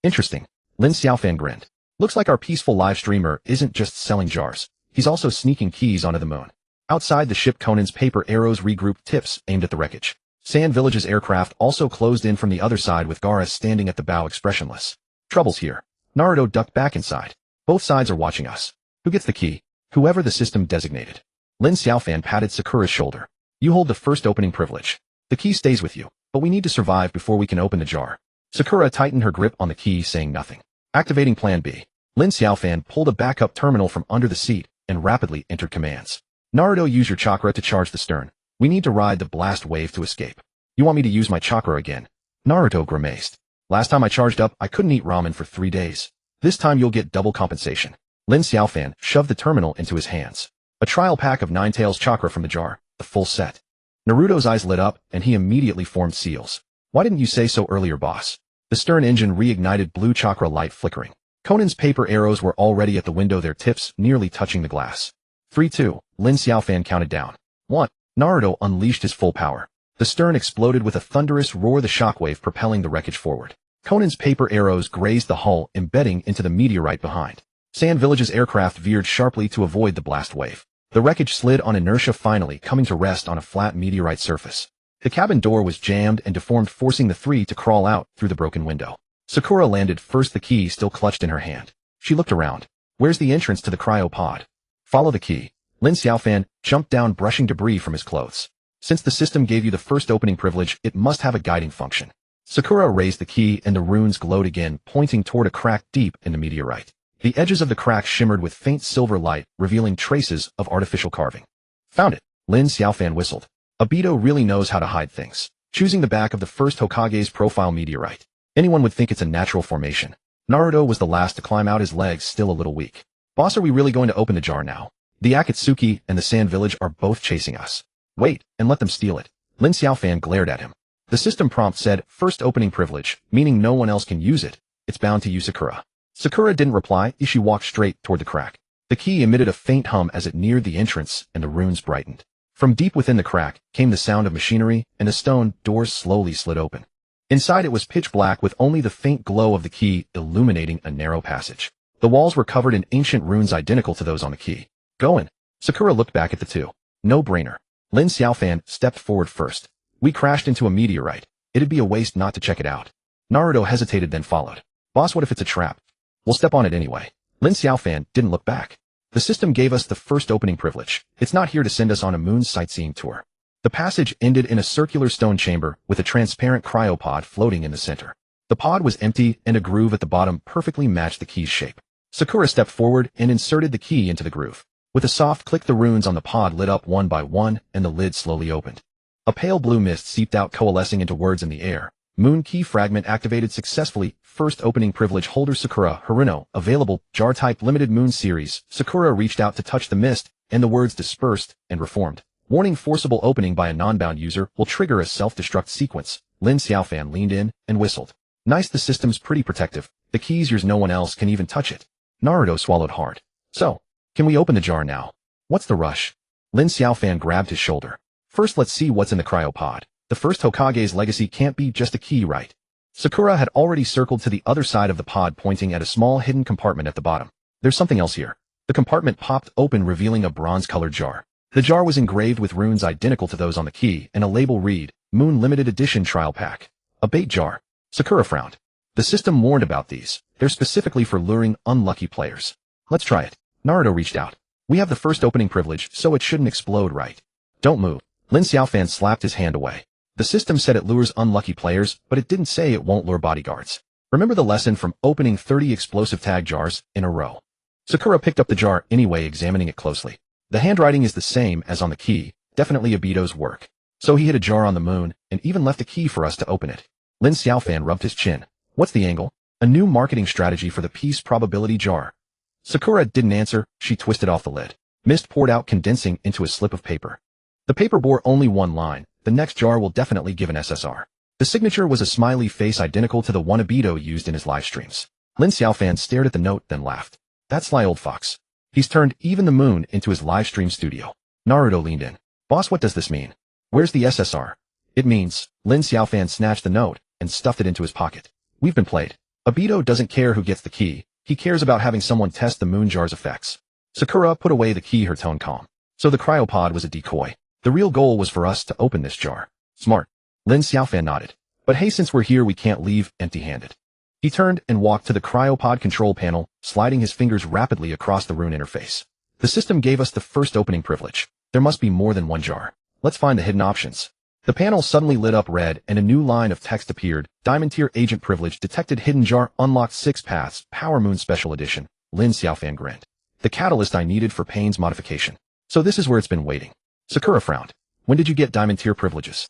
Interesting. Lin Xiaofan grinned. Looks like our peaceful live streamer isn't just selling jars. He's also sneaking keys onto the moon. Outside the ship, Conan's paper arrows regrouped tips aimed at the wreckage. Sand Village's aircraft also closed in from the other side with Gaara standing at the bow expressionless. Trouble's here. Naruto ducked back inside. Both sides are watching us. Who gets the key? Whoever the system designated. Lin Xiaofan patted Sakura's shoulder. You hold the first opening privilege. The key stays with you, but we need to survive before we can open the jar. Sakura tightened her grip on the key, saying nothing. Activating Plan B. Lin Xiaofan pulled a backup terminal from under the seat and rapidly entered commands. Naruto, use your chakra to charge the stern. We need to ride the blast wave to escape. You want me to use my chakra again? Naruto grimaced. Last time I charged up, I couldn't eat ramen for 3 days. This time you'll get double compensation. Lin Xiaofan shoved the terminal into his hands. A trial pack of Nine Tails chakra from the jar, the full set. Naruto's eyes lit up, and he immediately formed seals. Why didn't you say so earlier, boss? The stern engine reignited, blue chakra light flickering. Conan's paper arrows were already at the window, their tips nearly touching the glass. 3, 2, Lin Xiaofan counted down. 1. Naruto unleashed his full power. The stern exploded with a thunderous roar, the shockwave propelling the wreckage forward. Conan's paper arrows grazed the hull, embedding into the meteorite behind. Sand Village's aircraft veered sharply to avoid the blast wave. The wreckage slid on inertia, finally coming to rest on a flat meteorite surface. The cabin door was jammed and deformed, forcing the three to crawl out through the broken window. Sakura landed first, the key still clutched in her hand. She looked around. Where's the entrance to the cryopod? Follow the key. Lin Xiaofan jumped down, brushing debris from his clothes. Since the system gave you the first opening privilege, it must have a guiding function. Sakura raised the key and the runes glowed again, pointing toward a crack deep in the meteorite. The edges of the crack shimmered with faint silver light, revealing traces of artificial carving. Found it. Lin Xiaofan whistled. Obito really knows how to hide things. Choosing the back of the first Hokage's profile meteorite. Anyone would think it's a natural formation. Naruto was the last to climb out, his legs still a little weak. Boss, are we really going to open the jar now? The Akatsuki and the Sand Village are both chasing us. Wait, and let them steal it. Lin Xiaofan glared at him. The system prompt said, first opening privilege, meaning no one else can use it. It's bound to you, Sakura. Sakura didn't reply. She walked straight toward the crack. The key emitted a faint hum as it neared the entrance, and the runes brightened. From deep within the crack came the sound of machinery, and the stone doors slowly slid open. Inside it was pitch black, with only the faint glow of the key illuminating a narrow passage. The walls were covered in ancient runes identical to those on the key. Go in. Sakura looked back at the two. No brainer. Lin Xiaofan stepped forward first. We crashed into a meteorite. It'd be a waste not to check it out. Naruto hesitated, then followed. Boss, what if it's a trap? We'll step on it anyway. Lin Xiaofan didn't look back. The system gave us the first opening privilege. It's not here to send us on a moon sightseeing tour. The passage ended in a circular stone chamber with a transparent cryopod floating in the center. The pod was empty, and a groove at the bottom perfectly matched the key's shape. Sakura stepped forward and inserted the key into the groove. With a soft click, the runes on the pod lit up one by one, and the lid slowly opened. A pale blue mist seeped out, coalescing into words in the air. Moon key fragment activated successfully. First opening privilege holder Sakura Haruno, available, jar type limited moon series. Sakura reached out to touch the mist, and the words dispersed and reformed. Warning, forcible opening by a non-bound user will trigger a self-destruct sequence. Lin Xiaofan leaned in and whistled. Nice, the system's pretty protective. The key's yours, no one else can even touch it. Naruto swallowed hard. So, can we open the jar now? What's the rush? Lin Xiaofan grabbed his shoulder. First, let's see what's in the cryopod. The first Hokage's legacy can't be just a key, right? Sakura had already circled to the other side of the pod, pointing at a small hidden compartment at the bottom. There's something else here. The compartment popped open, revealing a bronze-colored jar. The jar was engraved with runes identical to those on the key, and a label read, Moon Limited Edition Trial Pack. A bait jar. Sakura frowned. The system warned about these. They're specifically for luring unlucky players. Let's try it. Naruto reached out. We have the first opening privilege, so it shouldn't explode, right? Don't move. Lin Xiaofan slapped his hand away. The system said it lures unlucky players, but it didn't say it won't lure bodyguards. Remember the lesson from opening 30 explosive tag jars in a row. Sakura picked up the jar anyway, examining it closely. The handwriting is the same as on the key, definitely Obito's work. So he hid a jar on the moon, and even left a key for us to open it. Lin Xiaofan rubbed his chin. What's the angle? A new marketing strategy for the peace probability jar. Sakura didn't answer, she twisted off the lid. Mist poured out, condensing into a slip of paper. The paper bore only one line: the next jar will definitely give an SSR. The signature was a smiley face identical to the one Obito used in his live streams. Lin Xiaofan stared at the note, then laughed. That sly old fox. He's turned even the moon into his live stream studio. Naruto leaned in. Boss, what does this mean? Where's the SSR? It means, Lin Xiaofan snatched the note and stuffed it into his pocket. We've been played. Obito doesn't care who gets the key, he cares about having someone test the moon jar's effects. Sakura put away the key, her tone calm. So the cryopod was a decoy. The real goal was for us to open this jar. Smart. Lin Xiaofan nodded. But hey, since we're here we can't leave empty-handed. He turned and walked to the cryopod control panel, sliding his fingers rapidly across the rune interface. The system gave us the first opening privilege. There must be more than one jar. Let's find the hidden options. The panel suddenly lit up red and a new line of text appeared. Diamond tier agent privilege detected, hidden jar unlocked, 6 paths, Power Moon Special Edition. Lin Xiaofan grinned. The catalyst I needed for Pain's modification. So this is where it's been waiting. Sakura frowned. When did you get diamond tier privileges?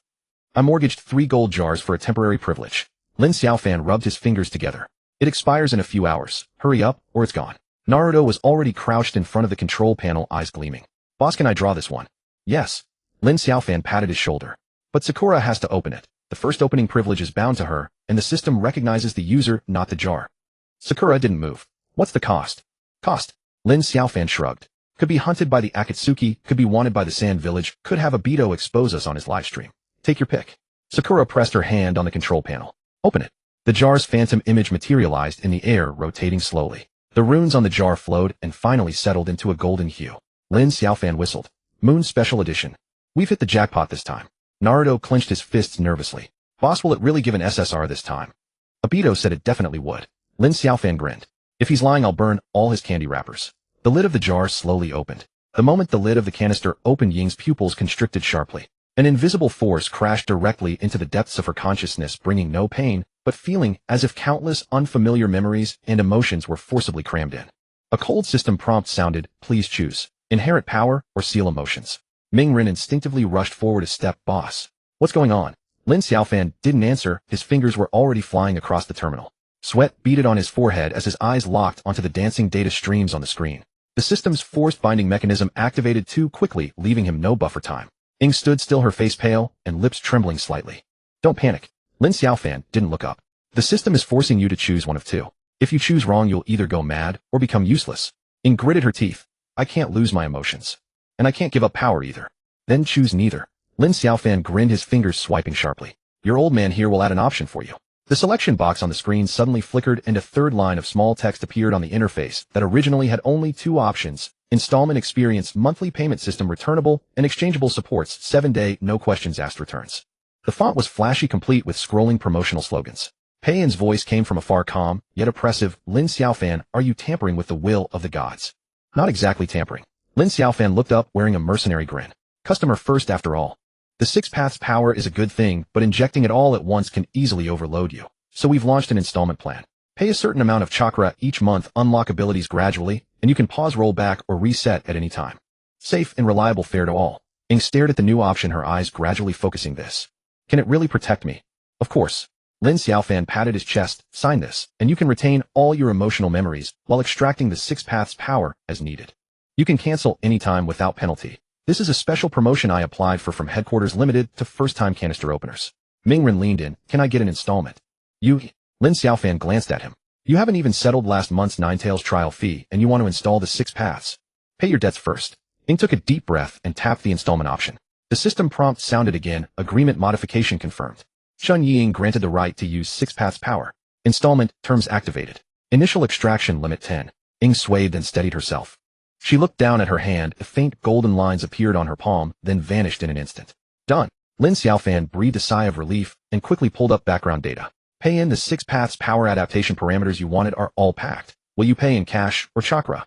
I mortgaged 3 gold jars for a temporary privilege. Lin Xiaofan rubbed his fingers together. It expires in a few hours. Hurry up, or it's gone. Naruto was already crouched in front of the control panel, eyes gleaming. Boss, can I draw this one? Yes. Lin Xiaofan patted his shoulder. But Sakura has to open it. The first opening privilege is bound to her, and the system recognizes the user, not the jar. Sakura didn't move. What's the cost? Cost? Lin Xiaofan shrugged. Could be hunted by the Akatsuki, could be wanted by the Sand Village, could have Obito expose us on his livestream. Take your pick. Sakura pressed her hand on the control panel. Open it. The jar's phantom image materialized in the air, rotating slowly. The runes on the jar flowed and finally settled into a golden hue. Lin Xiaofan whistled. Moon Special Edition. We've hit the jackpot this time. Naruto clenched his fists nervously. Boss, will it really give an SSR this time? Obito said it definitely would. Lin Xiaofan grinned. If he's lying, I'll burn all his candy wrappers. The lid of the jar slowly opened. The moment the lid of the canister opened, Ying's pupils constricted sharply. An invisible force crashed directly into the depths of her consciousness, bringing no pain, but feeling as if countless unfamiliar memories and emotions were forcibly crammed in. A cold system prompt sounded, please choose. Inherit power or seal emotions. Mingren instinctively rushed forward a step. Boss. What's going on? Lin Xiaofan didn't answer, his fingers were already flying across the terminal. Sweat beaded on his forehead as his eyes locked onto the dancing data streams on the screen. The system's forced binding mechanism activated too quickly, leaving him no buffer time. Ying stood still, her face pale and lips trembling slightly. Don't panic. Lin Xiaofan didn't look up. The system is forcing you to choose one of two. If you choose wrong, you'll either go mad or become useless. Ying gritted her teeth. I can't lose my emotions. And I can't give up power either. Then choose neither. Lin Xiaofan grinned, his fingers swiping sharply. Your old man here will add an option for you. The selection box on the screen suddenly flickered and a third line of small text appeared on the interface that originally had only 2 options. Installment experience, monthly payment system, returnable and exchangeable, supports 7-day, no questions asked returns. The font was flashy, complete with scrolling promotional slogans. Pei-In's voice came from afar, calm, yet oppressive. Lin Xiaofan, are you tampering with the will of the gods? Not exactly tampering. Lin Xiaofan looked up, wearing a mercenary grin. Customer first after all. The 6 paths power is a good thing, but injecting it all at once can easily overload you. So we've launched an installment plan. Pay a certain amount of chakra each month, unlock abilities gradually, and you can pause, roll back, or reset at any time. Safe and reliable, fair to all. Ying stared at the new option, her eyes gradually focusing. This. Can it really protect me? Of course. Lin Xiaofan patted his chest. Sign this, and you can retain all your emotional memories while extracting the 6 paths power as needed. You can cancel anytime without penalty. This is a special promotion I applied for from headquarters, limited to first-time canister openers. Mingren leaned in. Can I get an installment? You? Lin Xiaofan glanced at him. You haven't even settled last month's Ninetales trial fee, and you want to install the 6 paths. Pay your debts first. Ying took a deep breath and tapped the installment option. The system prompt sounded again. Agreement modification confirmed. Shun Ying granted the right to use 6 paths power. Installment terms activated. Initial extraction limit 10. Ying swayed, then steadied herself. She looked down at her hand. Faint golden lines appeared on her palm, then vanished in an instant. Done. Lin Xiaofan breathed a sigh of relief and quickly pulled up background data. Pay in the 6 paths power adaptation parameters you wanted are all packed. Will you pay in cash or chakra?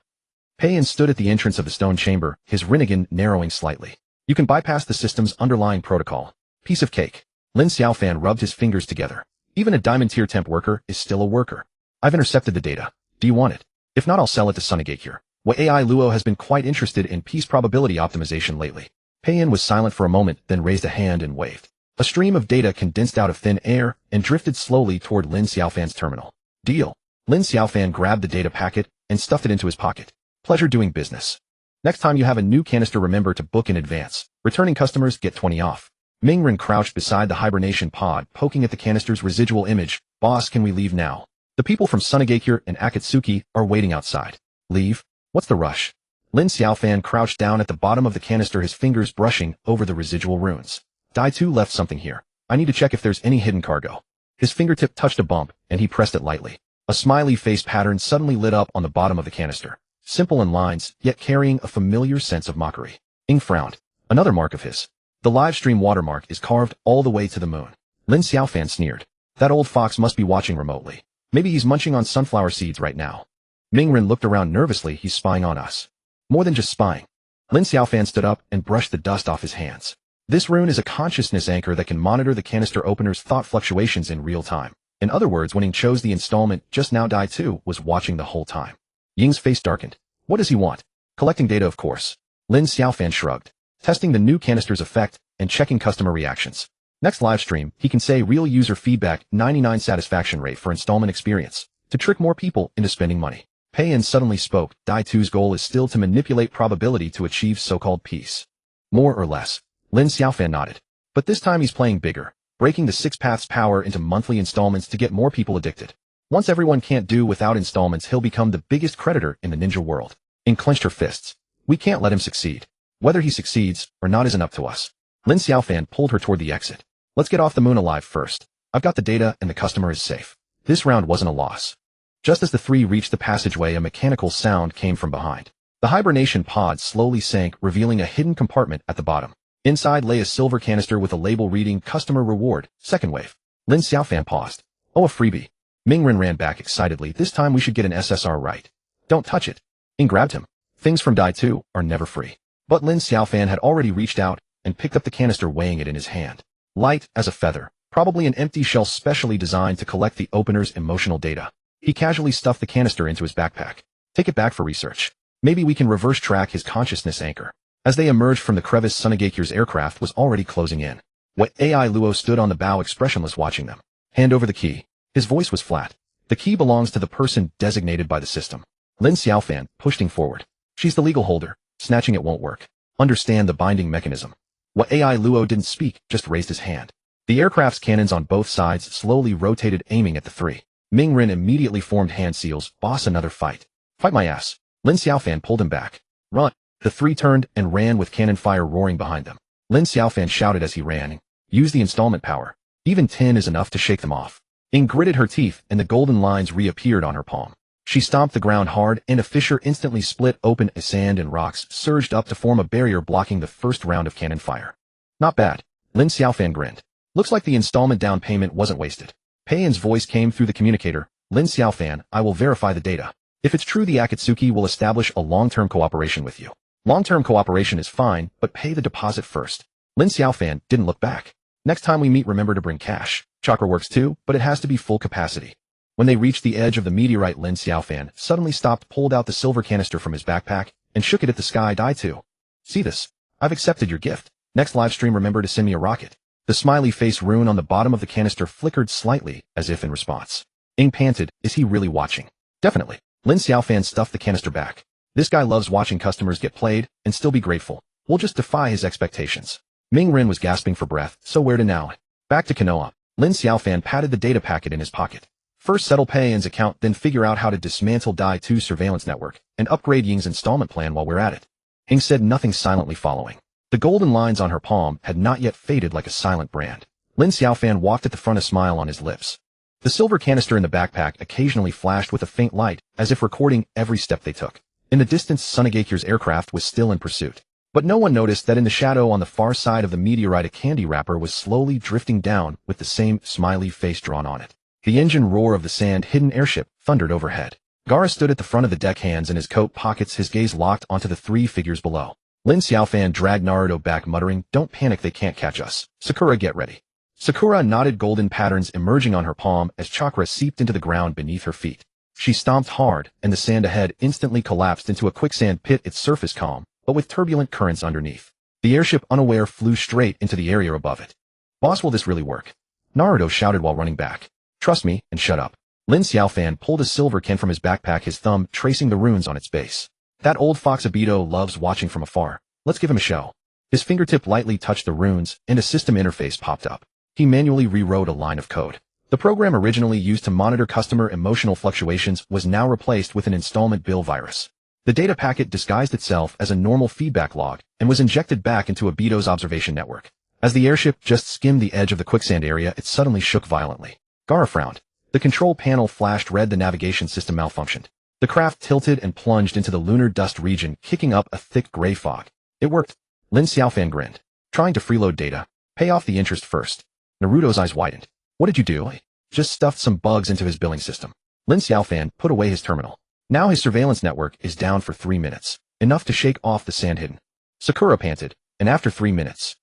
Pei-In stood at the entrance of the stone chamber, his Rinnegan narrowing slightly. You can bypass the system's underlying protocol. Piece of cake. Lin Xiaofan rubbed his fingers together. Even a diamond tier temp worker is still a worker. I've intercepted the data. Do you want it? If not, I'll sell it to Sunigate here. What AI Luo has been quite interested in piece probability optimization lately. Pei-in was silent for a moment, then raised a hand and waved. A stream of data condensed out of thin air and drifted slowly toward Lin Xiaofan's terminal. Deal. Lin Xiaofan grabbed the data packet and stuffed it into his pocket. Pleasure doing business. Next time you have a new canister, remember to book in advance. Returning customers get 20 off. Mingren crouched beside the hibernation pod, poking at the canister's residual image. Boss, can we leave now? The people from Sunagakure and Akatsuki are waiting outside. Leave? What's the rush? Lin Xiaofan crouched down at the bottom of the canister, his fingers brushing over the residual runes. Dai-2 left something here. I need to check if there's any hidden cargo. His fingertip touched a bump, and he pressed it lightly. A smiley face pattern suddenly lit up on the bottom of the canister. Simple in lines, yet carrying a familiar sense of mockery. Ing frowned. Another mark of his. The livestream watermark is carved all the way to the moon. Lin Xiaofan sneered. That old fox must be watching remotely. Maybe he's munching on sunflower seeds right now. Mingren looked around nervously. He's spying on us. More than just spying. Lin Xiaofan stood up and brushed the dust off his hands. This rune is a consciousness anchor that can monitor the canister opener's thought fluctuations in real time. In other words, when Ying chose the installment just now, Dai-2 was watching the whole time. Ying's face darkened. What does he want? Collecting data, of course. Lin Xiaofan shrugged. Testing the new canister's effect and checking customer reactions. Next livestream, he can say real user feedback, 99 satisfaction rate for installment experience, to trick more people into spending money. Pei-in suddenly spoke. Dai-2's goal is still to manipulate probability to achieve so-called peace. More or less. Lin Xiaofan nodded. But this time he's playing bigger, breaking the 6 paths power into monthly installments to get more people addicted. Once everyone can't do without installments, he'll become the biggest creditor in the ninja world. Ing clenched her fists. We can't let him succeed. Whether he succeeds or not isn't up to us. Lin Xiaofan pulled her toward the exit. Let's get off the moon alive first. I've got the data and the customer is safe. This round wasn't a loss. Just as the three reached the passageway, a mechanical sound came from behind. The hibernation pod slowly sank, revealing a hidden compartment at the bottom. Inside lay a silver canister with a label reading Customer Reward, Second Wave. Lin Xiaofan paused. Oh, a freebie. Mingren ran back excitedly. This time we should get an SSR right. Don't touch it. Ing grabbed him. Things from Dai-2 are never free. But Lin Xiaofan had already reached out and picked up the canister, weighing it in his hand. Light as a feather, probably an empty shell specially designed to collect the opener's emotional data. He casually stuffed the canister into his backpack. Take it back for research. Maybe we can reverse track his consciousness anchor. As they emerged from the crevice, Sunagakure's aircraft was already closing in. What AI Luo stood on the bow, expressionless, watching them. Hand over the key. His voice was flat. The key belongs to the person designated by the system. Lin Xiaofan, pushing forward. She's the legal holder. Snatching it won't work. Understand the binding mechanism. What AI Luo didn't speak, just raised his hand. The aircraft's cannons on both sides slowly rotated, aiming at the three. Mingren immediately formed hand seals. Boss, another fight. Fight my ass. Lin Xiaofan pulled him back. Run. The three turned and ran with cannon fire roaring behind them. Lin Xiaofan shouted as he ran. Use the installment power. Even 10 is enough to shake them off. Ing gritted her teeth and the golden lines reappeared on her palm. She stomped the ground hard and a fissure instantly split open as sand and rocks surged up to form a barrier blocking the first round of cannon fire. Not bad. Lin Xiaofan grinned. Looks like the installment down payment wasn't wasted. Pei-in's voice came through the communicator. Lin Xiaofan, I will verify the data. If it's true, the Akatsuki will establish a long-term cooperation with you. Long-term cooperation is fine, but pay the deposit first. Lin Xiaofan didn't look back. Next time we meet, remember to bring cash. Chakra works too, but it has to be full capacity. When they reached the edge of the meteorite, Lin Xiaofan suddenly stopped, pulled out the silver canister from his backpack, and shook it at the sky. Dai-2. See this? I've accepted your gift. Next livestream, remember to send me a rocket. The smiley face rune on the bottom of the canister flickered slightly, as if in response. Ing panted, is he really watching? Definitely. Lin Xiaofan stuffed the canister back. This guy loves watching customers get played and still be grateful. We'll just defy his expectations. Mingren was gasping for breath. So where to now? Back to Konoha. Lin Xiaofan patted the data packet in his pocket. First settle Pei-in's account, then figure out how to dismantle Dai-2's surveillance network and upgrade Ying's installment plan while we're at it. Ing said nothing, silently following. The golden lines on her palm had not yet faded like a silent brand. Lin Xiaofan walked at the front, a smile on his lips. The silver canister in the backpack occasionally flashed with a faint light, as if recording every step they took. In the distance, Sunagakure's aircraft was still in pursuit. But no one noticed that in the shadow on the far side of the meteorite, a candy wrapper was slowly drifting down with the same smiley face drawn on it. The engine roar of the sand-hidden airship thundered overhead. Gaara stood at the front of the deck, hands in his coat pockets, his gaze locked onto the three figures below. Lin Xiaofan dragged Naruto back, muttering, "Don't panic, they can't catch us. Sakura, get ready." Sakura nodded, golden patterns emerging on her palm as chakra seeped into the ground beneath her feet. She stomped hard, and the sand ahead instantly collapsed into a quicksand pit, its surface calm, but with turbulent currents underneath. The airship, unaware, flew straight into the area above it. Boss, will this really work? Naruto shouted while running back. Trust me, and shut up. Lin Xiaofan pulled a silver can from his backpack, his thumb tracing the runes on its base. That old fox Obito loves watching from afar. Let's give him a show. His fingertip lightly touched the runes, and a system interface popped up. He manually rewrote a line of code. The program originally used to monitor customer emotional fluctuations was now replaced with an installment bill virus. The data packet disguised itself as a normal feedback log and was injected back into Obito's observation network. As the airship just skimmed the edge of the quicksand area, it suddenly shook violently. Gaara frowned. The control panel flashed red. The navigation system malfunctioned. The craft tilted and plunged into the lunar dust region, kicking up a thick gray fog. It worked. Lin Xiaofan grinned. Trying to freeload data. Pay off the interest first. Naruto's eyes widened. What did you do? Just stuffed some bugs into his billing system. Lin Xiaofan put away his terminal. Now his surveillance network is down for 3 minutes. Enough to shake off the sand hidden. Sakura panted. And after 3 minutes?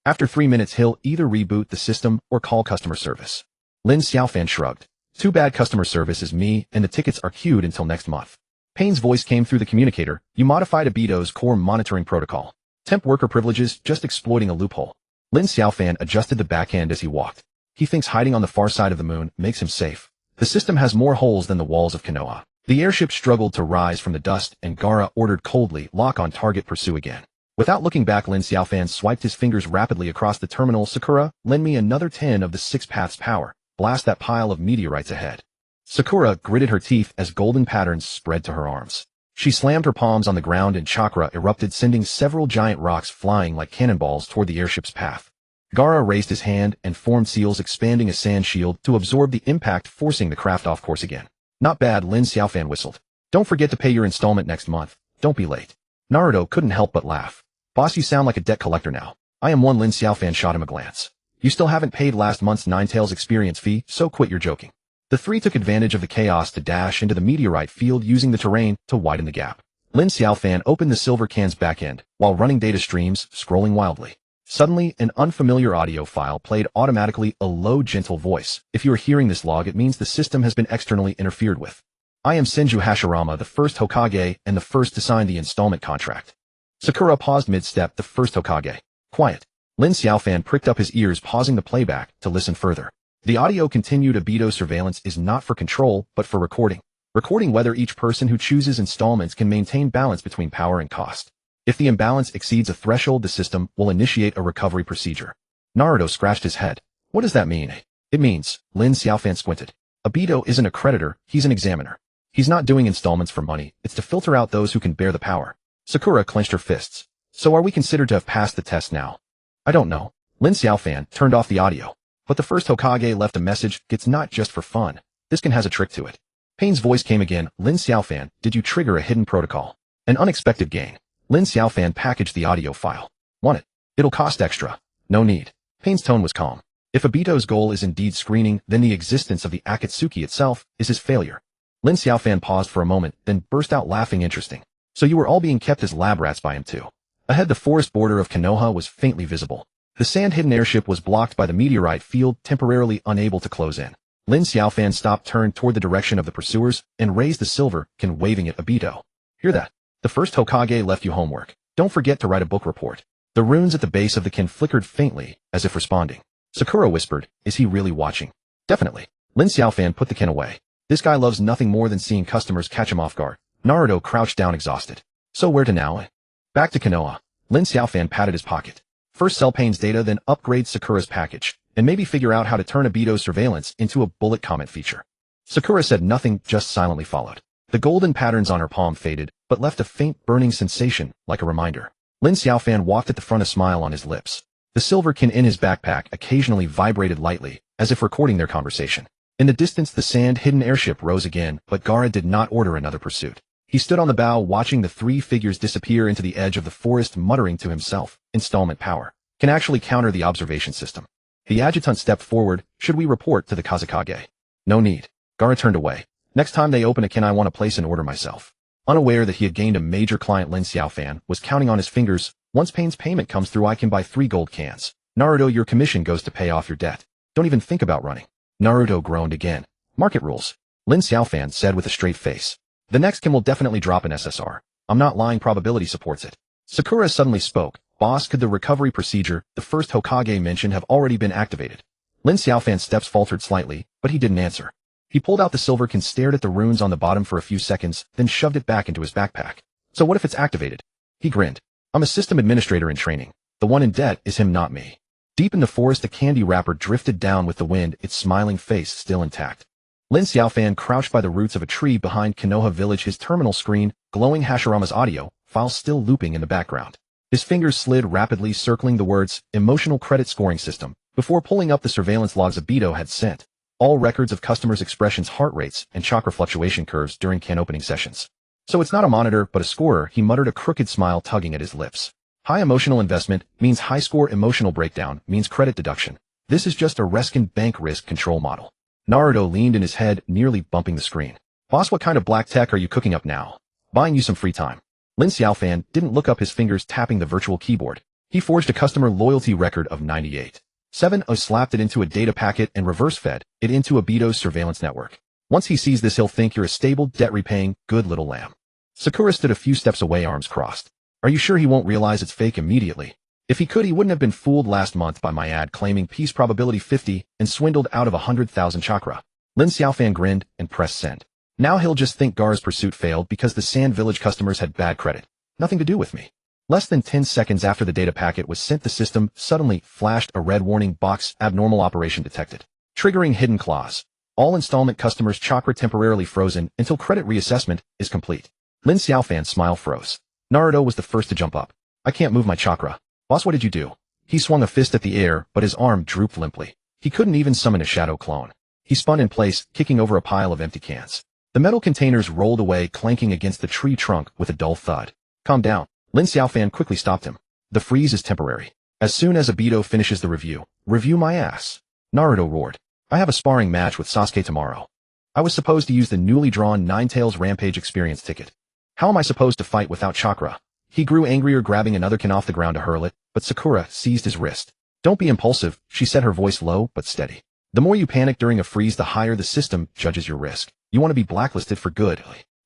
After 3 minutes he'll either reboot the system or call customer service. Lin Xiaofan shrugged. Too bad customer service is me and the tickets are queued until next month. Payne's voice came through the communicator. You modified Obito's core monitoring protocol. Temp worker privileges, just exploiting a loophole. Lin Xiaofan adjusted the backhand as he walked. He thinks hiding on the far side of the moon makes him safe. The system has more holes than the walls of Konoha. The airship struggled to rise from the dust, and Gaara ordered coldly, lock on target, pursue again. Without looking back, Lin Xiaofan swiped his fingers rapidly across the terminal. Sakura, lend me another 10 of the 6 paths power. Blast that pile of meteorites ahead. Sakura gritted her teeth as golden patterns spread to her arms. She slammed her palms on the ground and chakra erupted, sending several giant rocks flying like cannonballs toward the airship's path. Gaara raised his hand and formed seals, expanding a sand shield to absorb the impact, forcing the craft off course again. Not bad, Lin Xiaofan whistled. Don't forget to pay your installment next month. Don't be late. Naruto couldn't help but laugh. Boss, you sound like a debt collector now. I am one. Lin Xiaofan shot him a glance. You still haven't paid last month's Ninetales experience fee, so quit your joking. The three took advantage of the chaos to dash into the meteorite field, using the terrain to widen the gap. Lin Xiaofan opened the silver can's backend, while running data streams, scrolling wildly. Suddenly, an unfamiliar audio file played automatically, a low, gentle voice. If you are hearing this log, it means the system has been externally interfered with. I am Senju Hashirama, the first Hokage and the first to sign the installment contract. Sakura paused mid-step. The first Hokage. Quiet. Lin Xiaofan pricked up his ears, pausing the playback to listen further. The audio continued. Obito surveillance is not for control, but for recording. Recording whether each person who chooses installments can maintain balance between power and cost. If the imbalance exceeds a threshold, the system will initiate a recovery procedure. Naruto scratched his head. What does that mean? It means, Lin Xiaofan squinted. Obito isn't a creditor, he's an examiner. He's not doing installments for money, it's to filter out those who can bear the power. Sakura clenched her fists. So are we considered to have passed the test now? I don't know. Lin Xiaofan turned off the audio. But the first Hokage left a message. It's not just for fun. This can has a trick to it. Payne's voice came again. Lin Xiaofan, did you trigger a hidden protocol? An unexpected gain. Lin Xiaofan packaged the audio file. Want it? It'll cost extra. No need. Payne's tone was calm. If Obito's goal is indeed screening, then the existence of the Akatsuki itself is his failure. Lin Xiaofan paused for a moment, then burst out laughing. Interesting. So you were all being kept as lab rats by him too. Ahead, the forest border of Konoha was faintly visible. The sand-hidden airship was blocked by the meteorite field, temporarily unable to close in. Lin Xiaofan stopped, turned toward the direction of the pursuers, and raised the silver can, waving at Obito. Hear that? The first Hokage left you homework. Don't forget to write a book report. The runes at the base of the kin flickered faintly, as if responding. Sakura whispered, is he really watching? Definitely. Lin Xiaofan put the kin away. This guy loves nothing more than seeing customers catch him off guard. Naruto crouched down exhausted. So where to now? Back to Konoha. Lin Xiaofan patted his pocket. First sell Payne's data, then upgrade Sakura's package, and maybe figure out how to turn Obito's surveillance into a bullet comment feature. Sakura said nothing, just silently followed. The golden patterns on her palm faded, but left a faint burning sensation, like a reminder. Lin Xiaofan walked at the front, a smile on his lips. The silver kin in his backpack occasionally vibrated lightly, as if recording their conversation. In the distance, the sand-hidden airship rose again, but Gaara did not order another pursuit. He stood on the bow, watching the three figures disappear into the edge of the forest, muttering to himself, installment power can actually counter the observation system. The adjutant stepped forward. Should we report to the Kazekage? No need. Gaara turned away. Next time they open a kin, I want to place an order myself. Unaware that he had gained a major client, Lin Xiaofan was counting on his fingers. Once Payne's payment comes through, I can buy 3 gold cans. Naruto, your commission goes to pay off your debt. Don't even think about running. Naruto groaned again. Market rules. Lin Xiaofan said with a straight face. The next Kim will definitely drop an SSR. I'm not lying, probability supports it. Sakura suddenly spoke. Boss, could the recovery procedure the first Hokage mentioned have already been activated? Lin Xiaofan's steps faltered slightly, but he didn't answer. He pulled out the silverkin, stared at the runes on the bottom for a few seconds, then shoved it back into his backpack. So what if it's activated? He grinned. I'm a system administrator in training. The one in debt is him, not me. Deep in the forest, the candy wrapper drifted down with the wind, its smiling face still intact. Lin Xiaofan crouched by the roots of a tree behind Konoha village, his terminal screen, glowing Hashirama's audio, files still looping in the background. His fingers slid rapidly, circling the words, emotional credit scoring system, before pulling up the surveillance logs Abito had sent. All records of customers' expressions, heart rates, and chakra fluctuation curves during can opening sessions. So it's not a monitor, but a scorer, he muttered, a crooked smile tugging at his lips. High emotional investment means high score, emotional breakdown means credit deduction. This is just a Reskin bank risk control model. Naruto leaned in his head, nearly bumping the screen. Boss, what kind of black tech are you cooking up now? Buying you some free time. Lin Xiaofan didn't look up, his fingers tapping the virtual keyboard. He forged a customer loyalty record of 98.70, slapped it into a data packet and reverse-fed it into Abito's surveillance network. Once he sees this, he'll think you're a stable, debt-repaying, good little lamb. Sakura stood a few steps away, arms crossed. Are you sure he won't realize it's fake immediately? If he could, he wouldn't have been fooled last month by my ad claiming peace probability 50 and swindled out of 100,000 chakra. Lin Xiaofan grinned and pressed send. Now he'll just think Gar's pursuit failed because the Sand Village customers had bad credit. Nothing to do with me. Less than 10 seconds after the data packet was sent, the system suddenly flashed a red warning box, abnormal operation detected. Triggering hidden clause. All installment customers' chakra temporarily frozen until credit reassessment is complete. Lin Xiaofan's smile froze. Naruto was the first to jump up. I can't move my chakra. Boss, what did you do? He swung a fist at the air, but his arm drooped limply. He couldn't even summon a shadow clone. He spun in place, kicking over a pile of empty cans. The metal containers rolled away, clanking against the tree trunk with a dull thud. Calm down. Lin Xiaofan quickly stopped him. The freeze is temporary. As soon as Abito finishes the review my ass. Naruto roared. I have a sparring match with Sasuke tomorrow. I was supposed to use the newly drawn Ninetales Rampage experience ticket. How am I supposed to fight without chakra? He grew angrier, grabbing another can off the ground to hurl it, but Sakura seized his wrist. Don't be impulsive, she said, her voice low but steady. The more you panic during a freeze, the higher the system judges your risk. You want to be blacklisted for good.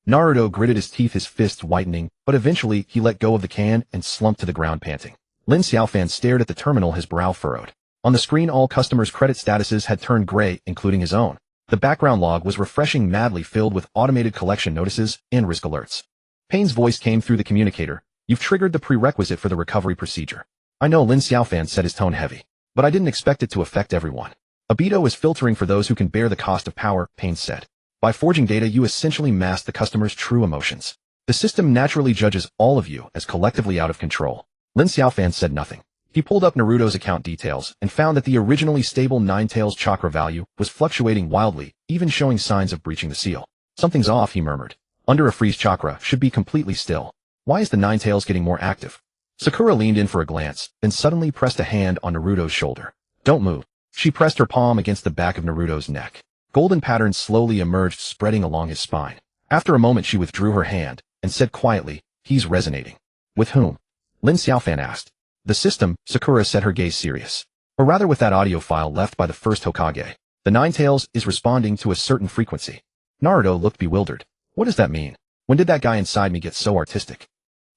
Naruto gritted his teeth, his fists whitening, but eventually he let go of the can and slumped to the ground, panting. Lin Xiaofan stared at the terminal, his brow furrowed. On the screen, all customers' credit statuses had turned gray, including his own. The background log was refreshing madly, filled with automated collection notices and risk alerts. Payne's voice came through the communicator. You've triggered the prerequisite for the recovery procedure. I know, Lin Xiaofan said, his tone heavy. But I didn't expect it to affect everyone. Abito is filtering for those who can bear the cost of power, Payne said. By forging data, you essentially mask the customer's true emotions. The system naturally judges all of you as collectively out of control. Lin Xiaofan said nothing. He pulled up Naruto's account details and found that the originally stable Ninetales chakra value was fluctuating wildly, even showing signs of breaching the seal. Something's off, he murmured. Under a freeze, chakra should be completely still. Why is the Ninetales getting more active? Sakura leaned in for a glance, then suddenly pressed a hand on Naruto's shoulder. Don't move. She pressed her palm against the back of Naruto's neck. Golden patterns slowly emerged, spreading along his spine. After a moment, she withdrew her hand and said quietly, he's resonating. With whom? Lin Xiaofan asked. The system, Sakura said, her gaze serious. Or rather, with that audio file left by the first Hokage. The Ninetales is responding to a certain frequency. Naruto looked bewildered. What does that mean? When did that guy inside me get so artistic?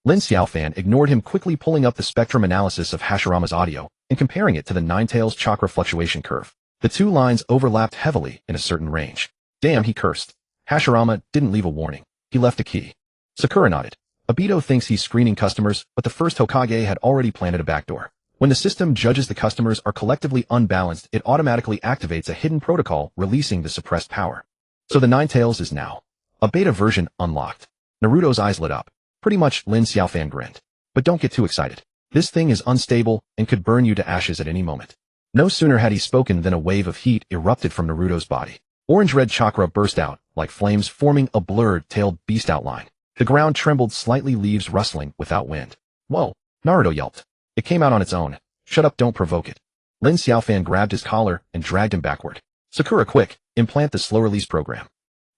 Lin Xiaofan ignored him, quickly pulling up the spectrum analysis of Hashirama's audio and comparing it to the Ninetales chakra fluctuation curve. The two lines overlapped heavily in a certain range. Damn, he cursed. Hashirama didn't leave a warning. He left a key. Sakura nodded. Abito thinks he's screening customers, but the first Hokage had already planted a backdoor. When the system judges the customers are collectively unbalanced, it automatically activates a hidden protocol, releasing the suppressed power. So the Ninetales is now a beta version unlocked. Naruto's eyes lit up. Pretty much, Lin Xiaofan grinned. But don't get too excited. This thing is unstable and could burn you to ashes at any moment. No sooner had he spoken than a wave of heat erupted from Naruto's body. Orange-red chakra burst out, like flames, forming a blurred, tailed beast outline. The ground trembled slightly, leaves rustling without wind. Whoa, Naruto yelped. It came out on its own. Shut up, don't provoke it. Lin Xiaofan grabbed his collar and dragged him backward. Sakura, quick, implant the slow release program.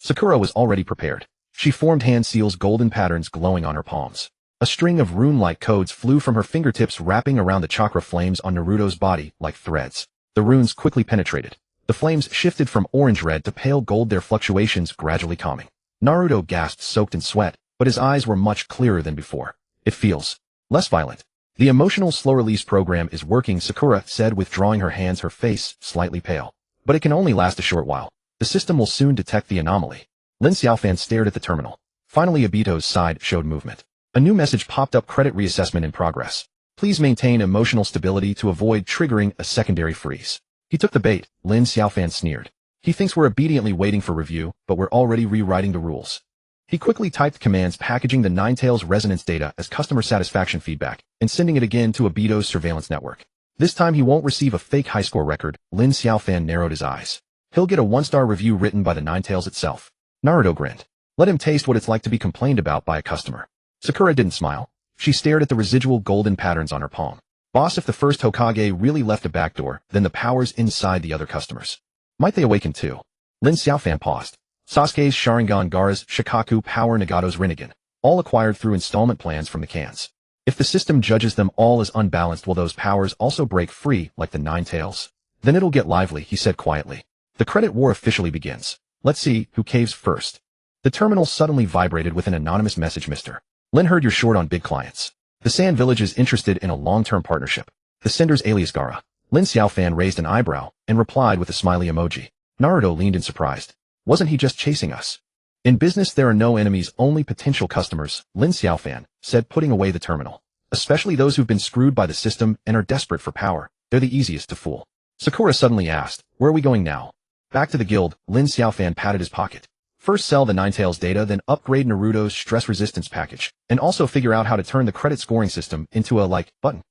Sakura was already prepared. She formed hand seals, golden patterns glowing on her palms. A string of rune-like codes flew from her fingertips, wrapping around the chakra flames on Naruto's body like threads. The runes quickly penetrated. The flames shifted from orange-red to pale gold, their fluctuations gradually calming. Naruto gasped, soaked in sweat, but his eyes were much clearer than before. It feels less violent. The emotional slow-release program is working, Sakura said, withdrawing her hands, her face slightly pale. But it can only last a short while. The system will soon detect the anomaly. Lin Xiaofan stared at the terminal. Finally, Obito's side showed movement. A new message popped up: credit reassessment in progress. Please maintain emotional stability to avoid triggering a secondary freeze. He took the bait, Lin Xiaofan sneered. He thinks we're obediently waiting for review, but we're already rewriting the rules. He quickly typed commands packaging the Ninetales resonance data as customer satisfaction feedback and sending it again to Obito's surveillance network. This time he won't receive a fake high score record. Lin Xiaofan narrowed his eyes. He'll get a 1-star review written by the Ninetales itself. Naruto grinned. Let him taste what it's like to be complained about by a customer. Sakura didn't smile. She stared at the residual golden patterns on her palm. Boss, if the first Hokage really left a backdoor, then the powers inside the other customers. Might they awaken too? Lin Xiaofan paused. Sasuke's Sharingan, Gaara's Shikaku power, Nagato's Rinnegan, all acquired through installment plans from the cans. If the system judges them all as unbalanced, will those powers also break free like the Ninetales? Then it'll get lively, he said quietly. The credit war officially begins. Let's see who caves first. The terminal suddenly vibrated with an anonymous message. Mr. Lin, heard you're short on big clients. The Sand Village is interested in a long-term partnership. The sender's alias Gaara. Lin Xiaofan raised an eyebrow and replied with a smiley emoji. Naruto leaned in surprised. Wasn't he just chasing us? In business there are no enemies, only potential customers, Lin Xiaofan said, putting away the terminal. Especially those who've been screwed by the system and are desperate for power. They're the easiest to fool. Sakura suddenly asked, where are we going now? Back to the guild. Lin Xiaofan patted his pocket. First sell the Ninetales data, then upgrade Naruto's stress resistance package, and also figure out how to turn the credit scoring system into a like button.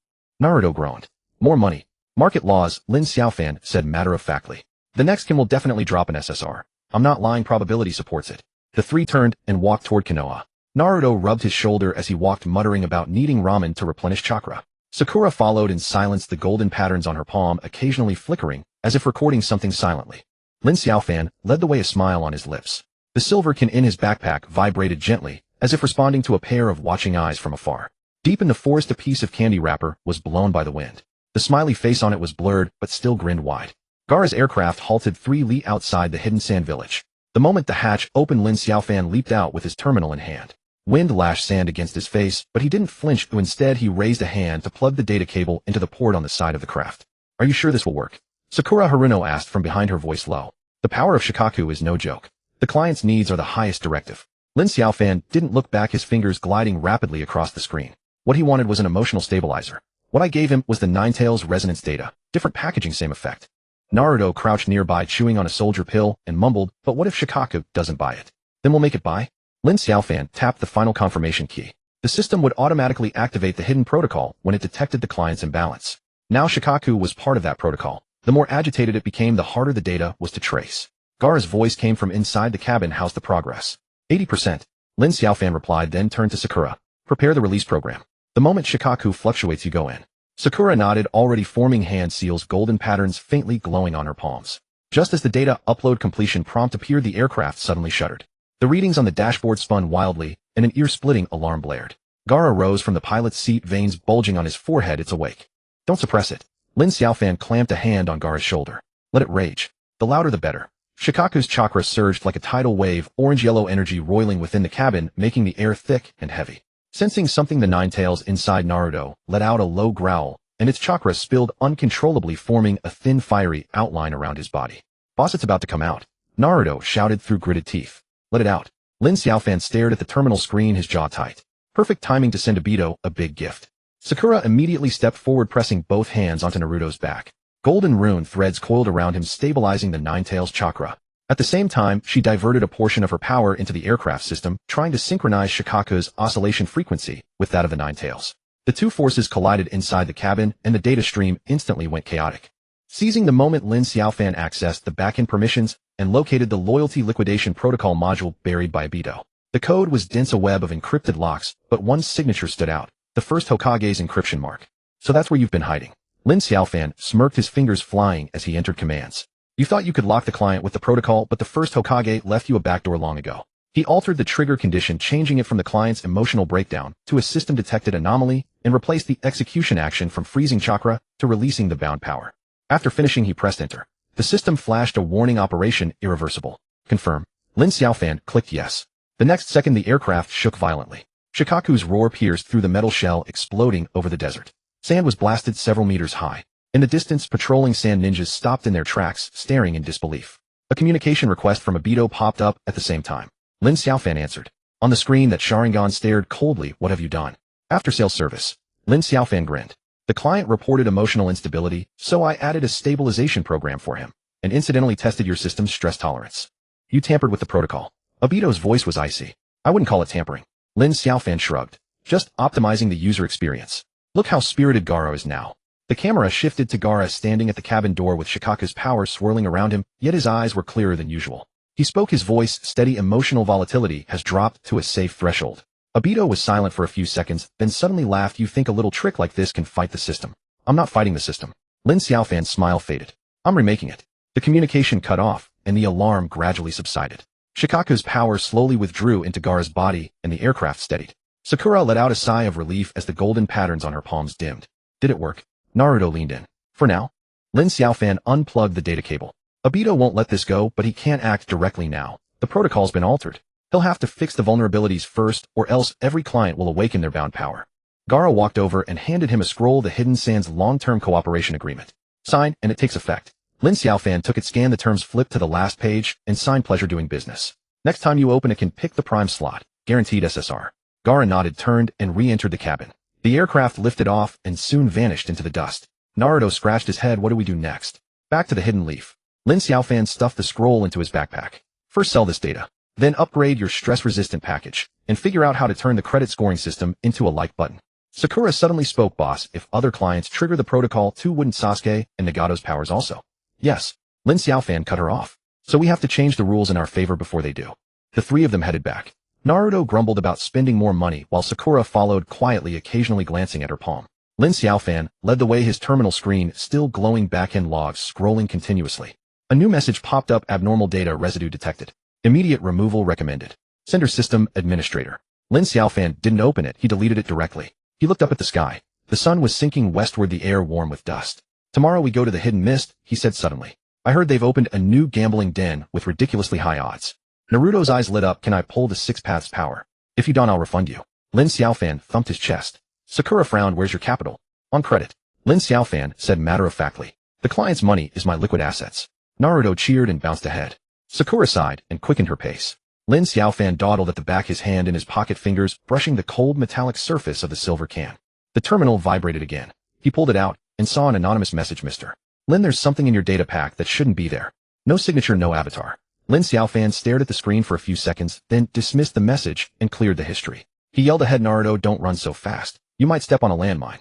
Naruto groaned. More money. Market laws, Lin Xiaofan said matter-of-factly. The next can will definitely drop an SSR. I'm not lying, probability supports it. The three turned and walked toward Konoha. Naruto rubbed his shoulder as he walked, muttering about needing ramen to replenish chakra. Sakura followed in silence, the golden patterns on her palm occasionally flickering, as if recording something silently. Lin Xiaofan led the way, a smile on his lips. The silver can in his backpack vibrated gently, as if responding to a pair of watching eyes from afar. Deep in the forest, a piece of candy wrapper was blown by the wind. The smiley face on it was blurred, but still grinned wide. Gaara's aircraft halted 3 li outside the hidden sand village. The moment the hatch opened, Lin Xiaofan leaped out with his terminal in hand. Wind lashed sand against his face, but he didn't flinch. Instead, he raised a hand to plug the data cable into the port on the side of the craft. Are you sure this will work? Sakura Haruno asked from behind, her voice low. The power of Shikaku is no joke. The client's needs are the highest directive. Lin Xiaofan didn't look back, his fingers gliding rapidly across the screen. What he wanted was an emotional stabilizer. What I gave him was the Ninetales resonance data. Different packaging, same effect. Naruto crouched nearby, chewing on a soldier pill, and mumbled, but what if Shikaku doesn't buy it? Then we'll make it buy? Lin Xiaofan tapped the final confirmation key. The system would automatically activate the hidden protocol when it detected the client's imbalance. Now Shikaku was part of that protocol. The more agitated it became, the harder the data was to trace. Gaara's voice came from inside the cabin. How's the progress? 80%. Lin Xiaofan replied, then turned to Sakura. Prepare the release program. The moment Shikaku fluctuates, you go in. Sakura nodded, already forming hand seals, golden patterns faintly glowing on her palms. Just as the data upload completion prompt appeared, the aircraft suddenly shuddered. The readings on the dashboard spun wildly, and an ear-splitting alarm blared. Gaara rose from the pilot's seat, veins bulging on his forehead. It's awake. Don't suppress it. Lin Xiaofan clamped a hand on Gaara's shoulder. Let it rage. The louder the better. Shikaku's chakra surged like a tidal wave, orange-yellow energy roiling within the cabin, making the air thick and heavy. Sensing something, the Ninetales inside Naruto let out a low growl, and its chakra spilled uncontrollably, forming a thin fiery outline around his body. Boss, it's about to come out. Naruto shouted through gritted teeth. Let it out. Lin Xiaofan stared at the terminal screen, his jaw tight. Perfect timing to send Obito a big gift. Sakura immediately stepped forward, pressing both hands onto Naruto's back. Golden rune threads coiled around him, stabilizing the Ninetales chakra. At the same time, she diverted a portion of her power into the aircraft system, trying to synchronize Shikaku's oscillation frequency with that of the Ninetales. The two forces collided inside the cabin, and the data stream instantly went chaotic. Seizing the moment, Lin Xiaofan accessed the backend permissions and located the loyalty liquidation protocol module buried by Obito. The code was dense, a web of encrypted locks, but one signature stood out, the first Hokage's encryption mark. So that's where you've been hiding. Lin Xiaofan smirked, his fingers flying as he entered commands. You thought you could lock the client with the protocol, but the first Hokage left you a backdoor long ago. He altered the trigger condition, changing it from the client's emotional breakdown to a system-detected anomaly, and replaced the execution action from freezing chakra to releasing the bound power. After finishing, he pressed enter. The system flashed a warning: operation irreversible. Confirm. Lin Xiaofan clicked yes. The next second the aircraft shook violently. Shikaku's roar pierced through the metal shell, exploding over the desert. Sand was blasted several meters high. In the distance, patrolling sand ninjas stopped in their tracks, staring in disbelief. A communication request from Obito popped up at the same time. Lin Xiaofan answered. On the screen, that Sharingan stared coldly. What have you done? After-sales service. Lin Xiaofan grinned. The client reported emotional instability, so I added a stabilization program for him, and incidentally tested your system's stress tolerance. You tampered with the protocol. Obito's voice was icy. I wouldn't call it tampering. Lin Xiaofan shrugged. Just optimizing the user experience. Look how spirited Gaara is now. The camera shifted to Gaara standing at the cabin door with Shikaku's power swirling around him, yet his eyes were clearer than usual. He spoke, his voice steady. Emotional volatility has dropped to a safe threshold. Obito was silent for a few seconds, then suddenly laughed. You think a little trick like this can fight the system? I'm not fighting the system. Lin Xiaofan's smile faded. I'm remaking it. The communication cut off, and the alarm gradually subsided. Shikaku's power slowly withdrew into Gaara's body, and the aircraft steadied. Sakura let out a sigh of relief as the golden patterns on her palms dimmed. Did it work? Naruto leaned in. For now. Lin Xiaofan unplugged the data cable. Obito won't let this go, but he can't act directly now. The protocol's been altered. He'll have to fix the vulnerabilities first, or else every client will awaken their bound power. Gaara walked over and handed him a scroll, the Hidden Sands Long-Term Cooperation Agreement. Sign, and it takes effect. Lin Xiaofan took it, scanned the terms, flipped to the last page, and signed. Pleasure doing business. Next time you open it, can pick the prime slot. Guaranteed SSR. Gaara nodded, turned, and re-entered the cabin. The aircraft lifted off and soon vanished into the dust. Naruto scratched his head. What do we do next? Back to the Hidden Leaf. Lin Xiaofan stuffed the scroll into his backpack. First sell this data. Then upgrade your stress-resistant package, and figure out how to turn the credit scoring system into a like button. Sakura suddenly spoke. Boss, if other clients trigger the protocol too, wouldn't Sasuke and Nagato's powers also? Yes. Lin Xiaofan cut her off. So we have to change the rules in our favor before they do. The three of them headed back. Naruto grumbled about spending more money, while Sakura followed quietly, occasionally glancing at her palm. Lin Xiaofan led the way, his terminal screen still glowing, back-end logs scrolling continuously. A new message popped up. Abnormal data residue detected. Immediate removal recommended. Sender system administrator. Lin Xiaofan didn't open it, he deleted it directly. He looked up at the sky. The sun was sinking westward, the air warm with dust. Tomorrow we go to the Hidden Mist, he said suddenly. I heard they've opened a new gambling den with ridiculously high odds. Naruto's eyes lit up. Can I pull the Six Paths power? If you don't, I'll refund you. Lin Xiaofan thumped his chest. Sakura frowned. Where's your capital? On credit. Lin Xiaofan said matter-of-factly. The client's money is my liquid assets. Naruto cheered and bounced ahead. Sakura sighed and quickened her pace. Lin Xiaofan dawdled at the back, his hand in his pocket, fingers brushing the cold metallic surface of the silver can. The terminal vibrated again. He pulled it out and saw an anonymous message. Mr. Lin, there's something in your data pack that shouldn't be there. No signature, no avatar. Lin Xiaofan stared at the screen for a few seconds, then dismissed the message and cleared the history. He yelled ahead, Naruto, don't run so fast. You might step on a landmine.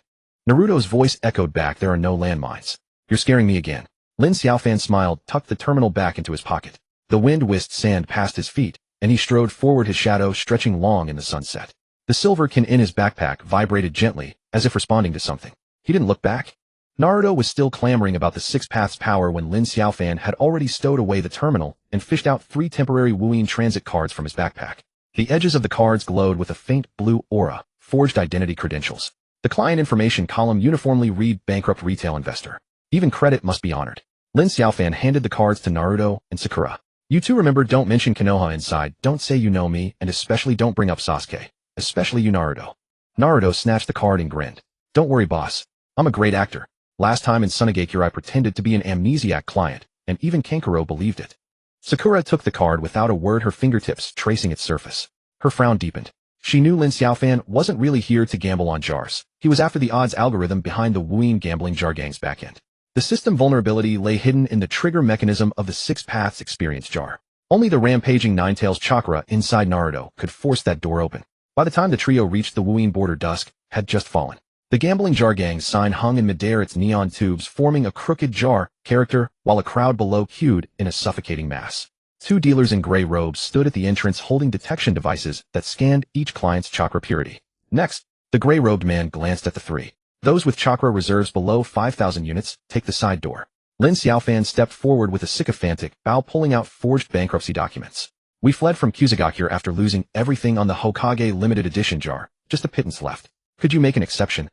Naruto's voice echoed back, there are no landmines. You're scaring me again. Lin Xiaofan smiled, tucked the terminal back into his pocket. The wind whisked sand past his feet, and he strode forward, his shadow stretching long in the sunset. The silver can in his backpack vibrated gently, as if responding to something. He didn't look back. Naruto was still clamoring about the Six Paths power when Lin Xiaofan had already stowed away the terminal and fished out 3 temporary Wuyin transit cards from his backpack. The edges of the cards glowed with a faint blue aura, forged identity credentials. The client information column uniformly read bankrupt retail investor. Even credit must be honored. Lin Xiaofan handed the cards to Naruto and Sakura. You two remember, don't mention Konoha inside, don't say you know me, and especially don't bring up Sasuke. Especially you, Naruto. Naruto snatched the card and grinned. Don't worry, boss. I'm a great actor. Last time in Sunagakure I pretended to be an amnesiac client, and even Kankuro believed it. Sakura took the card without a word, her fingertips tracing its surface. Her frown deepened. She knew Lin Xiaofan wasn't really here to gamble on jars. He was after the odds algorithm behind the Wuyin gambling jar gang's backend. The system vulnerability lay hidden in the trigger mechanism of the Six Paths experience jar. Only the rampaging Ninetales chakra inside Naruto could force that door open. By the time the trio reached the Wuyin border, dusk had just fallen. The gambling jar gang's sign hung in midair, its neon tubes forming a crooked jar character, while a crowd below queued in a suffocating mass. 2 dealers in gray robes stood at the entrance holding detection devices that scanned each client's chakra purity. Next, the gray-robed man glanced at the 3. Those with chakra reserves below 5,000 units, take the side door. Lin Xiaofan stepped forward with a sycophantic bow, pulling out forged bankruptcy documents. We fled from Kusagakure after losing everything on the Hokage limited edition jar, just a pittance left. Could you make an exception?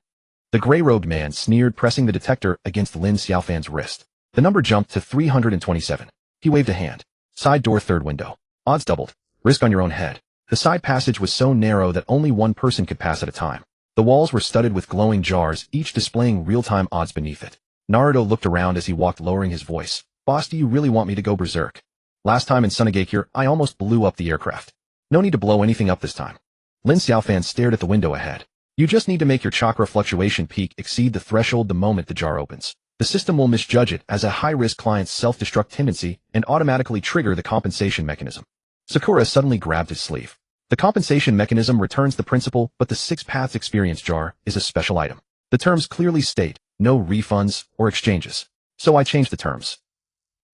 The gray-robed man sneered, pressing the detector against Lin Xiaofan's wrist. The number jumped to 327. He waved a hand. Side door, third window. Odds doubled. Risk on your own head. The side passage was so narrow that only one person could pass at a time. The walls were studded with glowing jars, each displaying real-time odds beneath it. Naruto looked around as he walked, lowering his voice. Boss, do you really want me to go berserk? Last time in Sunagakure, I almost blew up the aircraft. No need to blow anything up this time. Lin Xiaofan stared at the window ahead. You just need to make your chakra fluctuation peak exceed the threshold the moment the jar opens. The system will misjudge it as a high-risk client's self-destruct tendency and automatically trigger the compensation mechanism. Sakura suddenly grabbed his sleeve. The compensation mechanism returns the principal, but the 6 paths experience jar is a special item. The terms clearly state, no refunds or exchanges. So I changed the terms.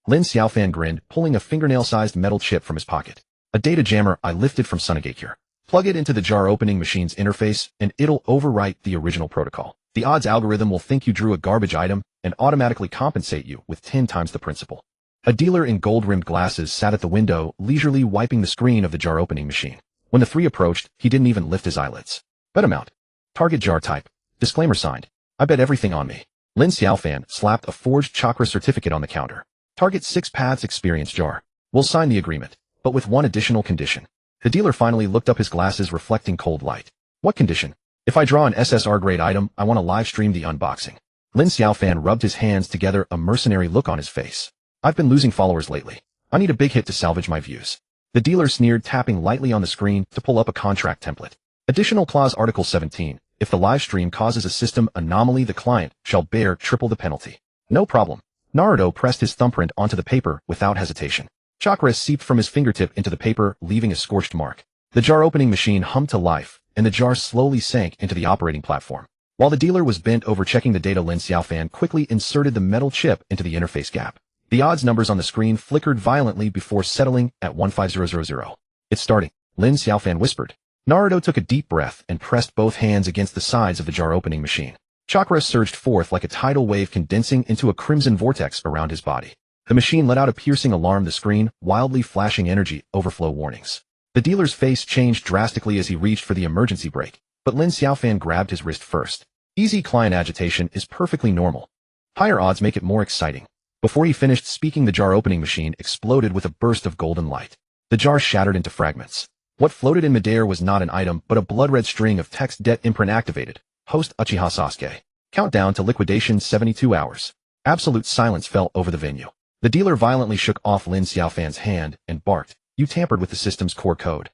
Lin Xiaofan grinned, pulling a fingernail-sized metal chip from his pocket. A data jammer I lifted from Sunagakure. Plug it into the jar opening machine's interface, and it'll overwrite the original protocol. The odds algorithm will think you drew a garbage item and automatically compensate you with 10 times the principal. A dealer in gold-rimmed glasses sat at the window, leisurely wiping the screen of the jar opening machine. When the three approached, he didn't even lift his eyelids. Bet amount. Target jar type. Disclaimer signed. I bet everything on me. Lin Xiaofan slapped a forged chakra certificate on the counter. Target 6 paths experience jar. We'll sign the agreement, but with one additional condition. The dealer finally looked up, his glasses reflecting cold light. What condition? If I draw an SSR grade item, I want to live stream the unboxing. Lin Xiaofan rubbed his hands together, a mercenary look on his face. I've been losing followers lately. I need a big hit to salvage my views. The dealer sneered, tapping lightly on the screen to pull up a contract template. Additional clause Article 17. If the live stream causes a system anomaly, the client shall bear triple the penalty. No problem. Naruto pressed his thumbprint onto the paper without hesitation. Chakra seeped from his fingertip into the paper, leaving a scorched mark. The jar opening machine hummed to life, and the jar slowly sank into the operating platform. While the dealer was bent over checking the data, Lin Xiaofan quickly inserted the metal chip into the interface gap. The odds numbers on the screen flickered violently before settling at 15000. It's starting, Lin Xiaofan whispered. Naruto took a deep breath and pressed both hands against the sides of the jar opening machine. Chakra surged forth like a tidal wave, condensing into a crimson vortex around his body. The machine let out a piercing alarm, the screen wildly flashing energy overflow warnings. The dealer's face changed drastically as he reached for the emergency brake, but Lin Xiaofan grabbed his wrist first. Easy client agitation is perfectly normal. Higher odds make it more exciting. Before he finished speaking, the jar opening machine exploded with a burst of golden light. The jar shattered into fragments. What floated in midair was not an item, but a blood-red string of text: Det imprint activated. Host Uchiha Sasuke. Countdown to liquidation 72 hours. Absolute silence fell over the venue. The dealer violently shook off Lin Xiaofan's hand and barked, "You tampered with the system's core code."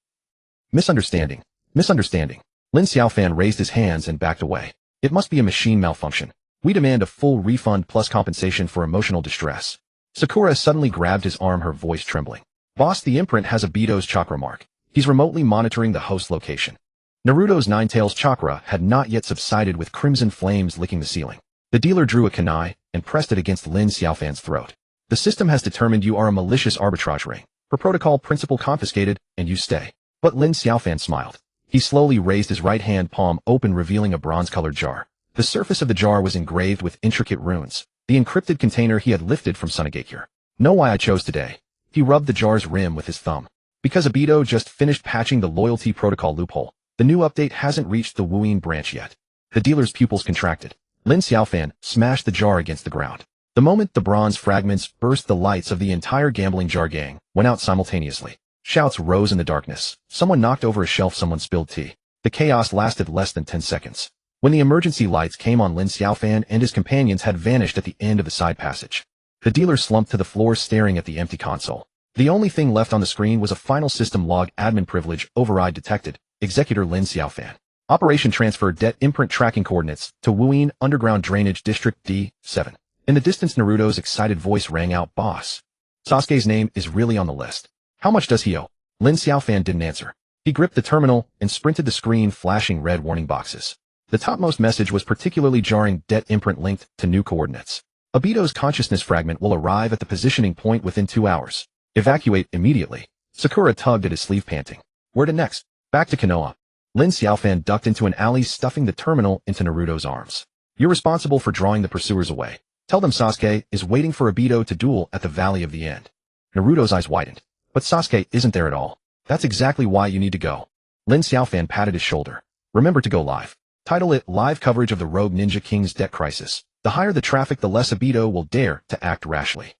Misunderstanding. Misunderstanding. Lin Xiaofan raised his hands and backed away. It must be a machine malfunction. We demand a full refund plus compensation for emotional distress. Sakura suddenly grabbed his arm, her voice trembling. Boss, the imprint has a Beidou's chakra mark. He's remotely monitoring the host location. Naruto's Ninetales chakra had not yet subsided, with crimson flames licking the ceiling. The dealer drew a kunai and pressed it against Lin Xiaofan's throat. The system has determined you are a malicious arbitrage ring. Per protocol, principal confiscated, and you stay. But Lin Xiaofan smiled. He slowly raised his right hand palm open, revealing a bronze-colored jar. The surface of the jar was engraved with intricate runes, the encrypted container he had lifted from Sunagakure. Know why I chose today? He rubbed the jar's rim with his thumb. Because Obito just finished patching the loyalty protocol loophole. The new update hasn't reached the Wuyin branch yet. The dealer's pupils contracted. Lin Xiaofan smashed the jar against the ground. The moment the bronze fragments burst, the lights of the entire gambling jar gang went out simultaneously. Shouts rose in the darkness. Someone knocked over a shelf, someone spilled tea. The chaos lasted less than 10 seconds. When the emergency lights came on, Lin Xiaofan and his companions had vanished at the end of the side passage. The dealer slumped to the floor, staring at the empty console. The only thing left on the screen was a final system log: admin privilege override detected. Executor Lin Xiaofan. Operation transfer Det imprint tracking coordinates to Wuyin Underground Drainage District D7. In the distance, Naruto's excited voice rang out, "Boss, Sasuke's name is really on the list. How much does he owe?" Lin Xiaofan didn't answer. He gripped the terminal and sprinted the screen, flashing red warning boxes. The topmost message was particularly jarring: Det imprint linked to new coordinates. Obito's consciousness fragment will arrive at the positioning point within 2 hours. Evacuate immediately. Sakura tugged at his sleeve, panting. Where to next? Back to Konoha. Lin Xiaofan ducked into an alley, stuffing the terminal into Naruto's arms. You're responsible for drawing the pursuers away. Tell them Sasuke is waiting for Obito to duel at the Valley of the End. Naruto's eyes widened. But Sasuke isn't there at all. That's exactly why you need to go. Lin Xiaofan patted his shoulder. Remember to go live. Title it Live Coverage of the Rogue Ninja King's Debt Crisis. The higher the traffic, the less Obito will dare to act rashly.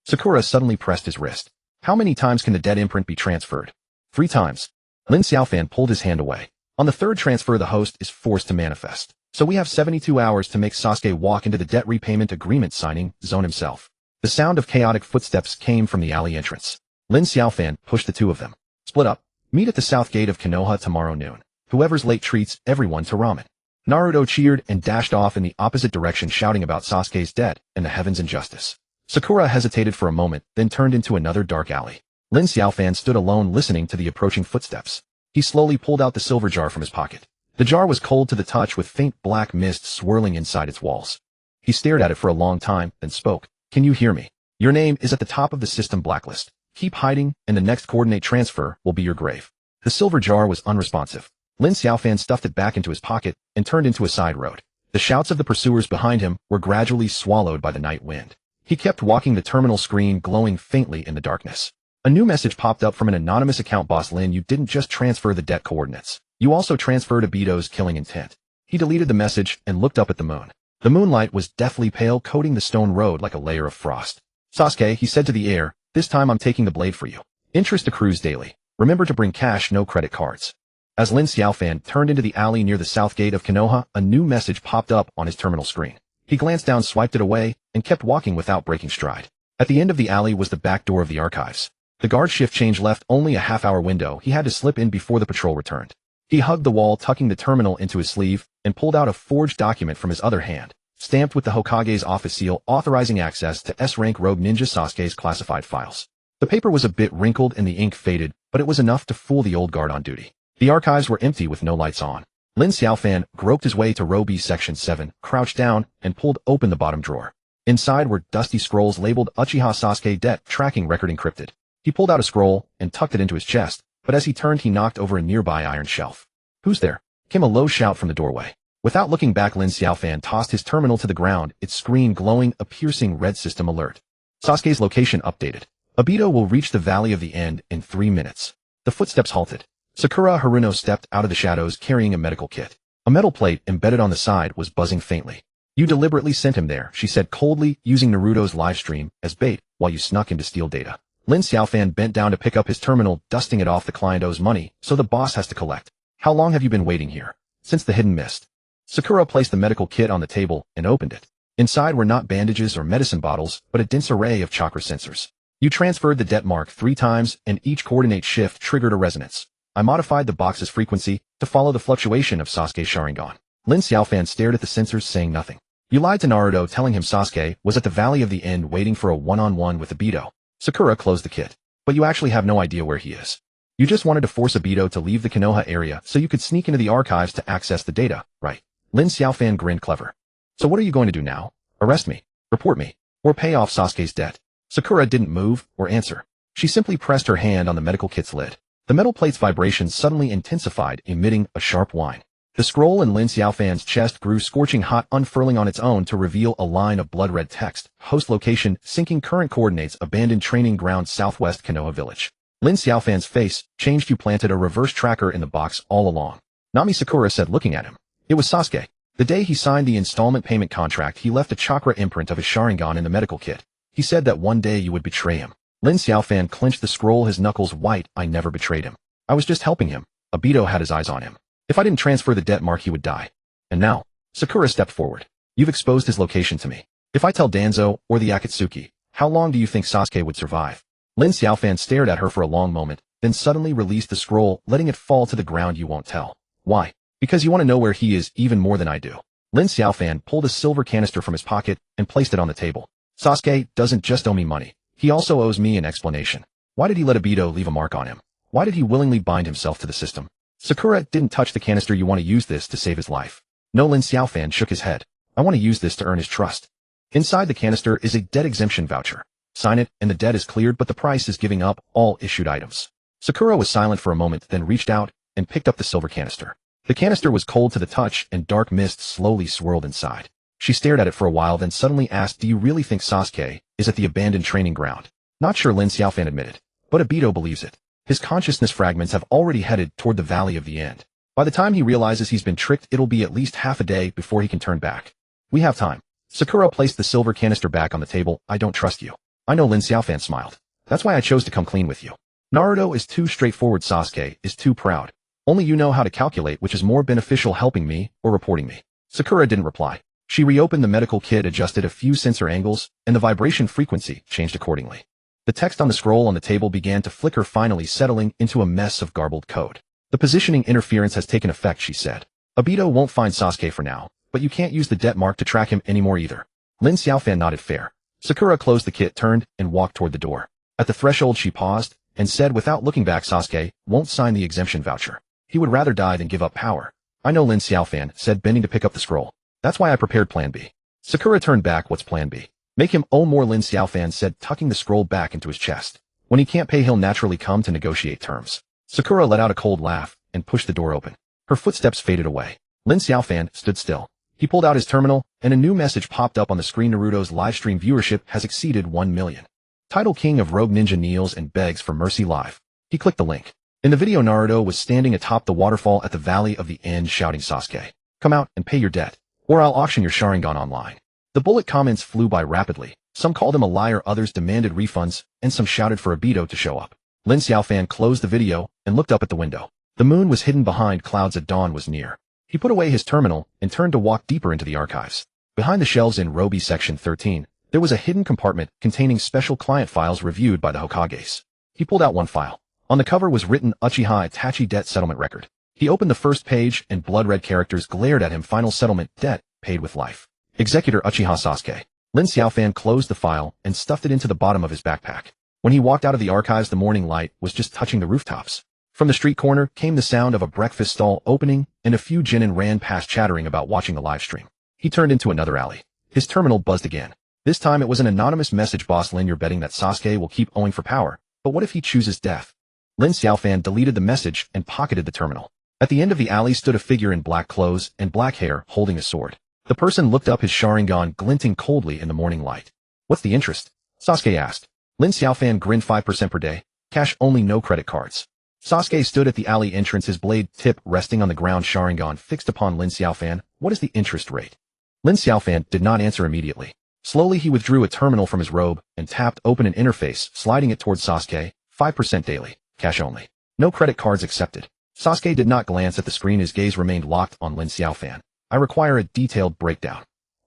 Sakura suddenly pressed his wrist. How many times can the dead imprint be transferred? 3 times. Lin Xiaofan pulled his hand away. On the 3rd transfer, the host is forced to manifest. So we have 72 hours to make Sasuke walk into the debt repayment agreement signing zone himself. The sound of chaotic footsteps came from the alley entrance. Lin Xiaofan pushed the two of them. Split up. Meet at the south gate of Konoha tomorrow noon. Whoever's late treats everyone to ramen. Naruto cheered and dashed off in the opposite direction, shouting about Sasuke's debt and the heaven's injustice. Sakura hesitated for a moment, then turned into another dark alley. Lin Xiaofan stood alone, listening to the approaching footsteps. He slowly pulled out the silver jar from his pocket. The jar was cold to the touch, with faint black mist swirling inside its walls. He stared at it for a long time, then spoke. Can you hear me? Your name is at the top of the system blacklist. Keep hiding, and the next coordinate transfer will be your grave. The silver jar was unresponsive. Lin Xiaofan stuffed it back into his pocket and turned into a side road. The shouts of the pursuers behind him were gradually swallowed by the night wind. He kept walking, the terminal screen glowing faintly in the darkness. A new message popped up from an anonymous account. Boss Lin, you didn't just transfer the debt coordinates. You also transferred Obito's killing intent. He deleted the message and looked up at the moon. The moonlight was deathly pale, coating the stone road like a layer of frost. Sasuke, he said to the air, this time I'm taking the blade for you. Interest accrues daily. Remember to bring cash, no credit cards. As Lin Xiaofan turned into the alley near the south gate of Konoha, a new message popped up on his terminal screen. He glanced down, swiped it away, and kept walking without breaking stride. At the end of the alley was the back door of the archives. The guard shift change left only a half-hour window. He had to slip in before the patrol returned. He hugged the wall, tucking the terminal into his sleeve, and pulled out a forged document from his other hand, stamped with the Hokage's office seal, authorizing access to S-rank rogue ninja Sasuke's classified files. The paper was a bit wrinkled and the ink faded, but it was enough to fool the old guard on duty. The archives were empty with no lights on. Lin Xiaofan groped his way to row B section 7, crouched down, and pulled open the bottom drawer. Inside were dusty scrolls labeled Uchiha Sasuke debt tracking record encrypted. He pulled out a scroll and tucked it into his chest, but as he turned, he knocked over a nearby iron shelf. Who's there? Came a low shout from the doorway. Without looking back, Lin Xiaofan tossed his terminal to the ground, its screen glowing a piercing red. System alert. Sasuke's location updated. Obito will reach the Valley of the End in 3 minutes. The footsteps halted. Sakura Haruno stepped out of the shadows carrying a medical kit. A metal plate embedded on the side was buzzing faintly. You deliberately sent him there, she said coldly, using Naruto's livestream as bait while you snuck in to steal data. Lin Xiaofan bent down to pick up his terminal, dusting it off. The client owes money, so the boss has to collect. How long have you been waiting here? Since the hidden mist. Sakura placed the medical kit on the table and opened it. Inside were not bandages or medicine bottles, but a dense array of chakra sensors. You transferred the debt mark 3 times, and each coordinate shift triggered a resonance. I modified the box's frequency to follow the fluctuation of Sasuke's Sharingan. Lin Xiaofan stared at the sensors, saying nothing. You lied to Naruto, telling him Sasuke was at the Valley of the End waiting for a one-on-one with Obito. Sakura closed the kit. But you actually have no idea where he is. You just wanted to force Obito to leave the Konoha area so you could sneak into the archives to access the data, right? Lin Xiaofan grinned clever. So what are you going to do now? Arrest me, report me, or pay off Sasuke's debt? Sakura didn't move or answer. She simply pressed her hand on the medical kit's lid. The metal plate's vibrations suddenly intensified, emitting a sharp whine. The scroll in Lin Xiaofan's chest grew scorching hot, unfurling on its own to reveal a line of blood-red text. Host location, syncing current coordinates, abandoned training ground, southwest Konoha village. Lin Xiaofan's face changed. You planted a reverse tracker in the box all along. Nami, Sakura said, looking at him. It was Sasuke. The day he signed the installment payment contract, he left a chakra imprint of his Sharingan in the medical kit. He said that one day you would betray him. Lin Xiaofan clenched the scroll, his knuckles white. I never betrayed him. I was just helping him. Obito had his eyes on him. If I didn't transfer the debt mark, he would die. And now, Sakura stepped forward. You've exposed his location to me. If I tell Danzo or the Akatsuki, how long do you think Sasuke would survive? Lin Xiaofan stared at her for a long moment, then suddenly released the scroll, letting it fall to the ground. You won't tell. Why? Because you want to know where he is even more than I do. Lin Xiaofan pulled a silver canister from his pocket and placed it on the table. Sasuke doesn't just owe me money. He also owes me an explanation. Why did he let Obito leave a mark on him? Why did he willingly bind himself to the system? Sakura didn't touch the canister. You want to use this to save his life? No, Lin Xiaofan shook his head. I want to use this to earn his trust. Inside the canister is a debt exemption voucher. Sign it and the debt is cleared, but the price is giving up all issued items. Sakura was silent for a moment, then reached out and picked up the silver canister. The canister was cold to the touch and dark mist slowly swirled inside. She stared at it for a while, then suddenly asked, do you really think Sasuke is at the abandoned training ground? Not sure, Lin Xiaofan admitted. But Obito believes it. His consciousness fragments have already headed toward the Valley of the End. By the time he realizes he's been tricked, it'll be at least half a day before he can turn back. We have time. Sakura placed the silver canister back on the table. I don't trust you. I know, Lin Xiaofan smiled. That's why I chose to come clean with you. Naruto is too straightforward, Sasuke is too proud. Only you know how to calculate which is more beneficial, helping me or reporting me. Sakura didn't reply. She reopened the medical kit, adjusted a few sensor angles, and the vibration frequency changed accordingly. The text on the scroll on the table began to flicker, finally settling into a mess of garbled code. The positioning interference has taken effect, she said. Obito won't find Sasuke for now, but you can't use the det mark to track him anymore either. Lin Xiaofan nodded fair. Sakura closed the kit, turned, and walked toward the door. At the threshold she paused, and said without looking back, Sasuke won't sign the exemption voucher. He would rather die than give up power. I know, Lin Xiaofan said, bending to pick up the scroll. That's why I prepared Plan B. Sakura turned back. What's Plan B? Make him owe more, Lin Xiaofan said, tucking the scroll back into his chest. When he can't pay, he'll naturally come to negotiate terms. Sakura let out a cold laugh and pushed the door open. Her footsteps faded away. Lin Xiaofan stood still. He pulled out his terminal, and a new message popped up on the screen. Naruto's livestream viewership has exceeded 1 million. Title: King of Rogue Ninja kneels and begs for mercy live. He clicked the link. In the video, Naruto was standing atop the waterfall at the Valley of the End shouting, Sasuke, come out and pay your debt, or I'll auction your Sharingan online. The bullet comments flew by rapidly. Some called him a liar, others demanded refunds, and some shouted for Obito to show up. Lin Xiaofan closed the video and looked up at the window. The moon was hidden behind clouds. At dawn was near. He put away his terminal and turned to walk deeper into the archives. Behind the shelves in Robi Section 13, there was a hidden compartment containing special client files reviewed by the Hokages. He pulled out one file. On the cover was written Uchiha Itachi Debt Settlement Record. He opened the first page and blood-red characters glared at him. Final settlement, debt, paid with life. Executor Uchiha Sasuke. Lin Xiaofan closed the file and stuffed it into the bottom of his backpack. When he walked out of the archives, the morning light was just touching the rooftops. From the street corner came the sound of a breakfast stall opening, and a few genin ran past chattering about watching the live stream. He turned into another alley. His terminal buzzed again. This time it was an anonymous message. Boss Lin, you're betting that Sasuke will keep owing for power, but what if he chooses death? Lin Xiaofan deleted the message and pocketed the terminal. At the end of the alley stood a figure in black clothes and black hair holding a sword. The person looked up, his Sharingan glinting coldly in the morning light. What's the interest? Sasuke asked. Lin Xiaofan grinned. 5% per day. Cash only, no credit cards. Sasuke stood at the alley entrance, his blade tip resting on the ground, Sharingan fixed upon Lin Xiaofan. What is the interest rate? Lin Xiaofan did not answer immediately. Slowly he withdrew a terminal from his robe and tapped open an interface, sliding it towards Sasuke. 5% daily. Cash only. No credit cards accepted. Sasuke did not glance at the screen. His gaze remained locked on Lin Xiaofan. I require a detailed breakdown.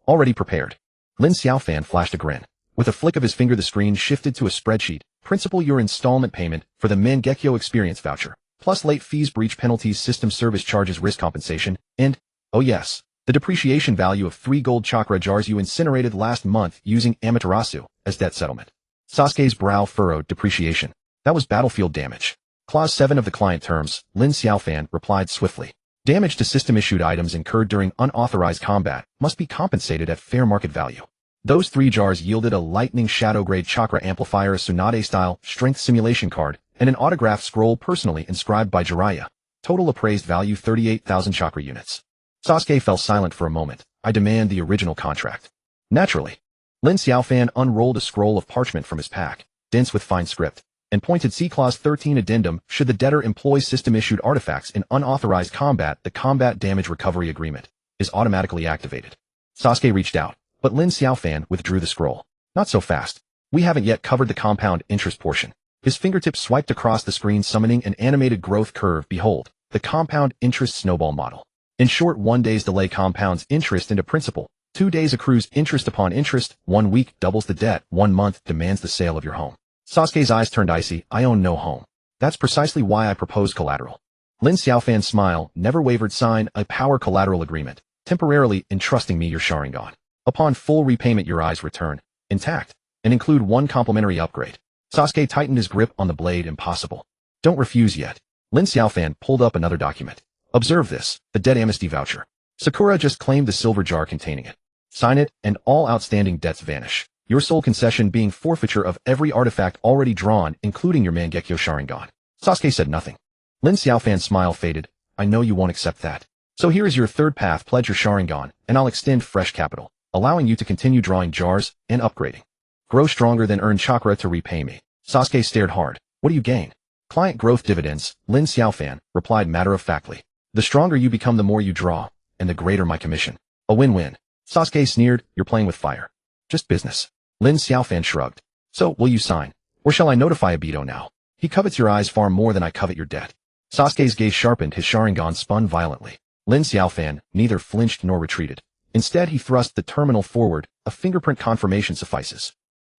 Already prepared. Lin Xiaofan flashed a grin. With a flick of his finger, the screen shifted to a spreadsheet. Principal: your installment payment for the Mangekyo experience voucher, plus late fees, breach penalties, system service charges, risk compensation, and, oh yes, the depreciation value of 3 gold chakra jars you incinerated last month using Amaterasu as debt settlement. Sasuke's brow furrowed. Depreciation. That was battlefield damage. Clause 7 of the client terms, Lin Xiaofan replied swiftly. Damage to system-issued items incurred during unauthorized combat must be compensated at fair market value. Those 3 jars yielded a lightning shadow-grade chakra amplifier, a Tsunade-style strength simulation card, and an autographed scroll personally inscribed by Jiraiya. Total appraised value 38,000 chakra units. Sasuke fell silent for a moment. I demand the original contract. Naturally. Lin Xiaofan unrolled a scroll of parchment from his pack, dense with fine script, and pointed. See Clause 13 addendum. Should the debtor employ system-issued artifacts in unauthorized combat, the combat damage recovery agreement is automatically activated. Sasuke reached out, but Lin Xiaofan withdrew the scroll. Not so fast. We haven't yet covered the compound interest portion. His fingertips swiped across the screen, summoning an animated growth curve. Behold, the compound interest snowball model. In short, 1 day's delay compounds interest into principal. 2 days accrues interest upon interest. 1 week doubles the debt. 1 month demands the sale of your home. Sasuke's eyes turned icy. I own no home. That's precisely why I propose collateral. Lin Xiaofan's smile never wavered. Sign a power collateral agreement, temporarily entrusting me your Sharingan. Upon full repayment, your eyes return intact and include 1 complimentary upgrade. Sasuke tightened his grip on the blade. Impossible. Don't refuse yet. Lin Xiaofan pulled up another document. Observe this, the debt amnesty voucher. Sakura just claimed the silver jar containing it. Sign it, and all outstanding debts vanish. Your sole concession being forfeiture of every artifact already drawn, including your Mangekyo Sharingan. Sasuke said nothing. Lin Xiaofan's smile faded. I know you won't accept that. So here is your third path. Pledge your Sharingan, and I'll extend fresh capital, allowing you to continue drawing jars and upgrading. Grow stronger, then earn chakra to repay me. Sasuke stared hard. What do you gain? Client growth dividends, Lin Xiaofan replied matter-of-factly. The stronger you become, the more you draw, and the greater my commission. A win-win. Sasuke sneered, you're playing with fire. Just business. Lin Xiaofan shrugged. So, will you sign? Or shall I notify Obito now? He covets your eyes far more than I covet your debt. Sasuke's gaze sharpened, his Sharingan spun violently. Lin Xiaofan neither flinched nor retreated. Instead, he thrust the terminal forward, a fingerprint confirmation suffices.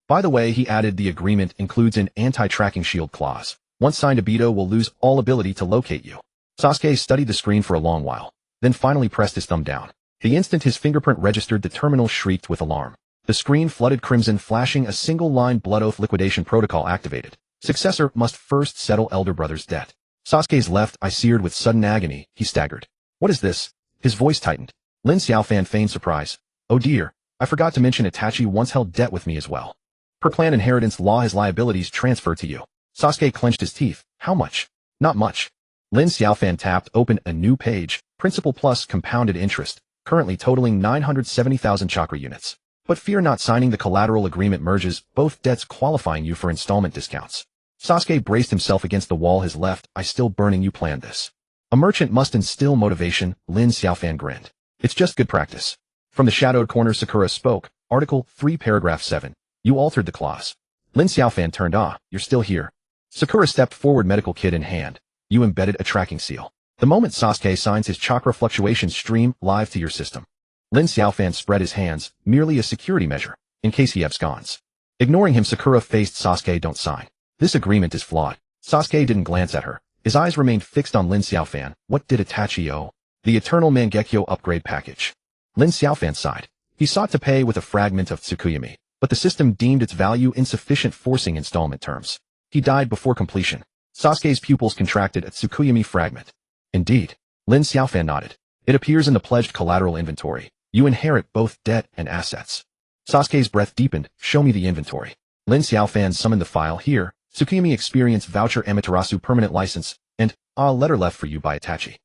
By the way, he added, the agreement includes an anti-tracking shield clause. Once signed, Obito will lose all ability to locate you. Sasuke studied the screen for a long while, then finally pressed his thumb down. The instant his fingerprint registered, the terminal shrieked with alarm. The screen flooded crimson, flashing a single line: Blood Oath liquidation protocol activated. Successor must first settle elder brother's debt. Sasuke's left eye seared with sudden agony. He staggered. What is this? His voice tightened. Lin Xiaofan feigned surprise. Oh dear, I forgot to mention Itachi once held debt with me as well. Per clan inheritance law, his liabilities transfer to you. Sasuke clenched his teeth. How much? Not much. Lin Xiaofan tapped open a new page, principal plus compounded interest, currently totaling 970,000 chakra units. But fear not, signing the collateral agreement merges both debts, qualifying you for installment discounts. Sasuke braced himself against the wall, his left eye still burning. You planned this. A merchant must instill motivation. Lin Xiaofan grinned. It's just good practice. From the shadowed corner, Sakura spoke. Article 3, paragraph 7. You altered the clause. Lin Xiaofan turned. Ah, you're still here. Sakura stepped forward, medical kit in hand. You embedded a tracking seal. The moment Sasuke signs, his chakra fluctuations stream live to your system. Lin Xiaofan spread his hands, merely a security measure, in case he absconds. Ignoring him, Sakura faced Sasuke. Don't sign. This agreement is flawed. Sasuke didn't glance at her. His eyes remained fixed on Lin Xiaofan. What did Itachi owe? The Eternal Mangekyo upgrade package. Lin Xiaofan sighed. He sought to pay with a fragment of Tsukuyami, but the system deemed its value insufficient, forcing installment terms. He died before completion. Sasuke's pupils contracted. A Tsukuyami fragment. Indeed. Lin Xiaofan nodded. It appears in the pledged collateral inventory. You inherit both debt and assets. Sasuke's breath deepened. Show me the inventory. Lin Xiaofan summoned the file. Here, Tsukuyami experience voucher, Amaterasu permanent license, and a letter left for you by Itachi.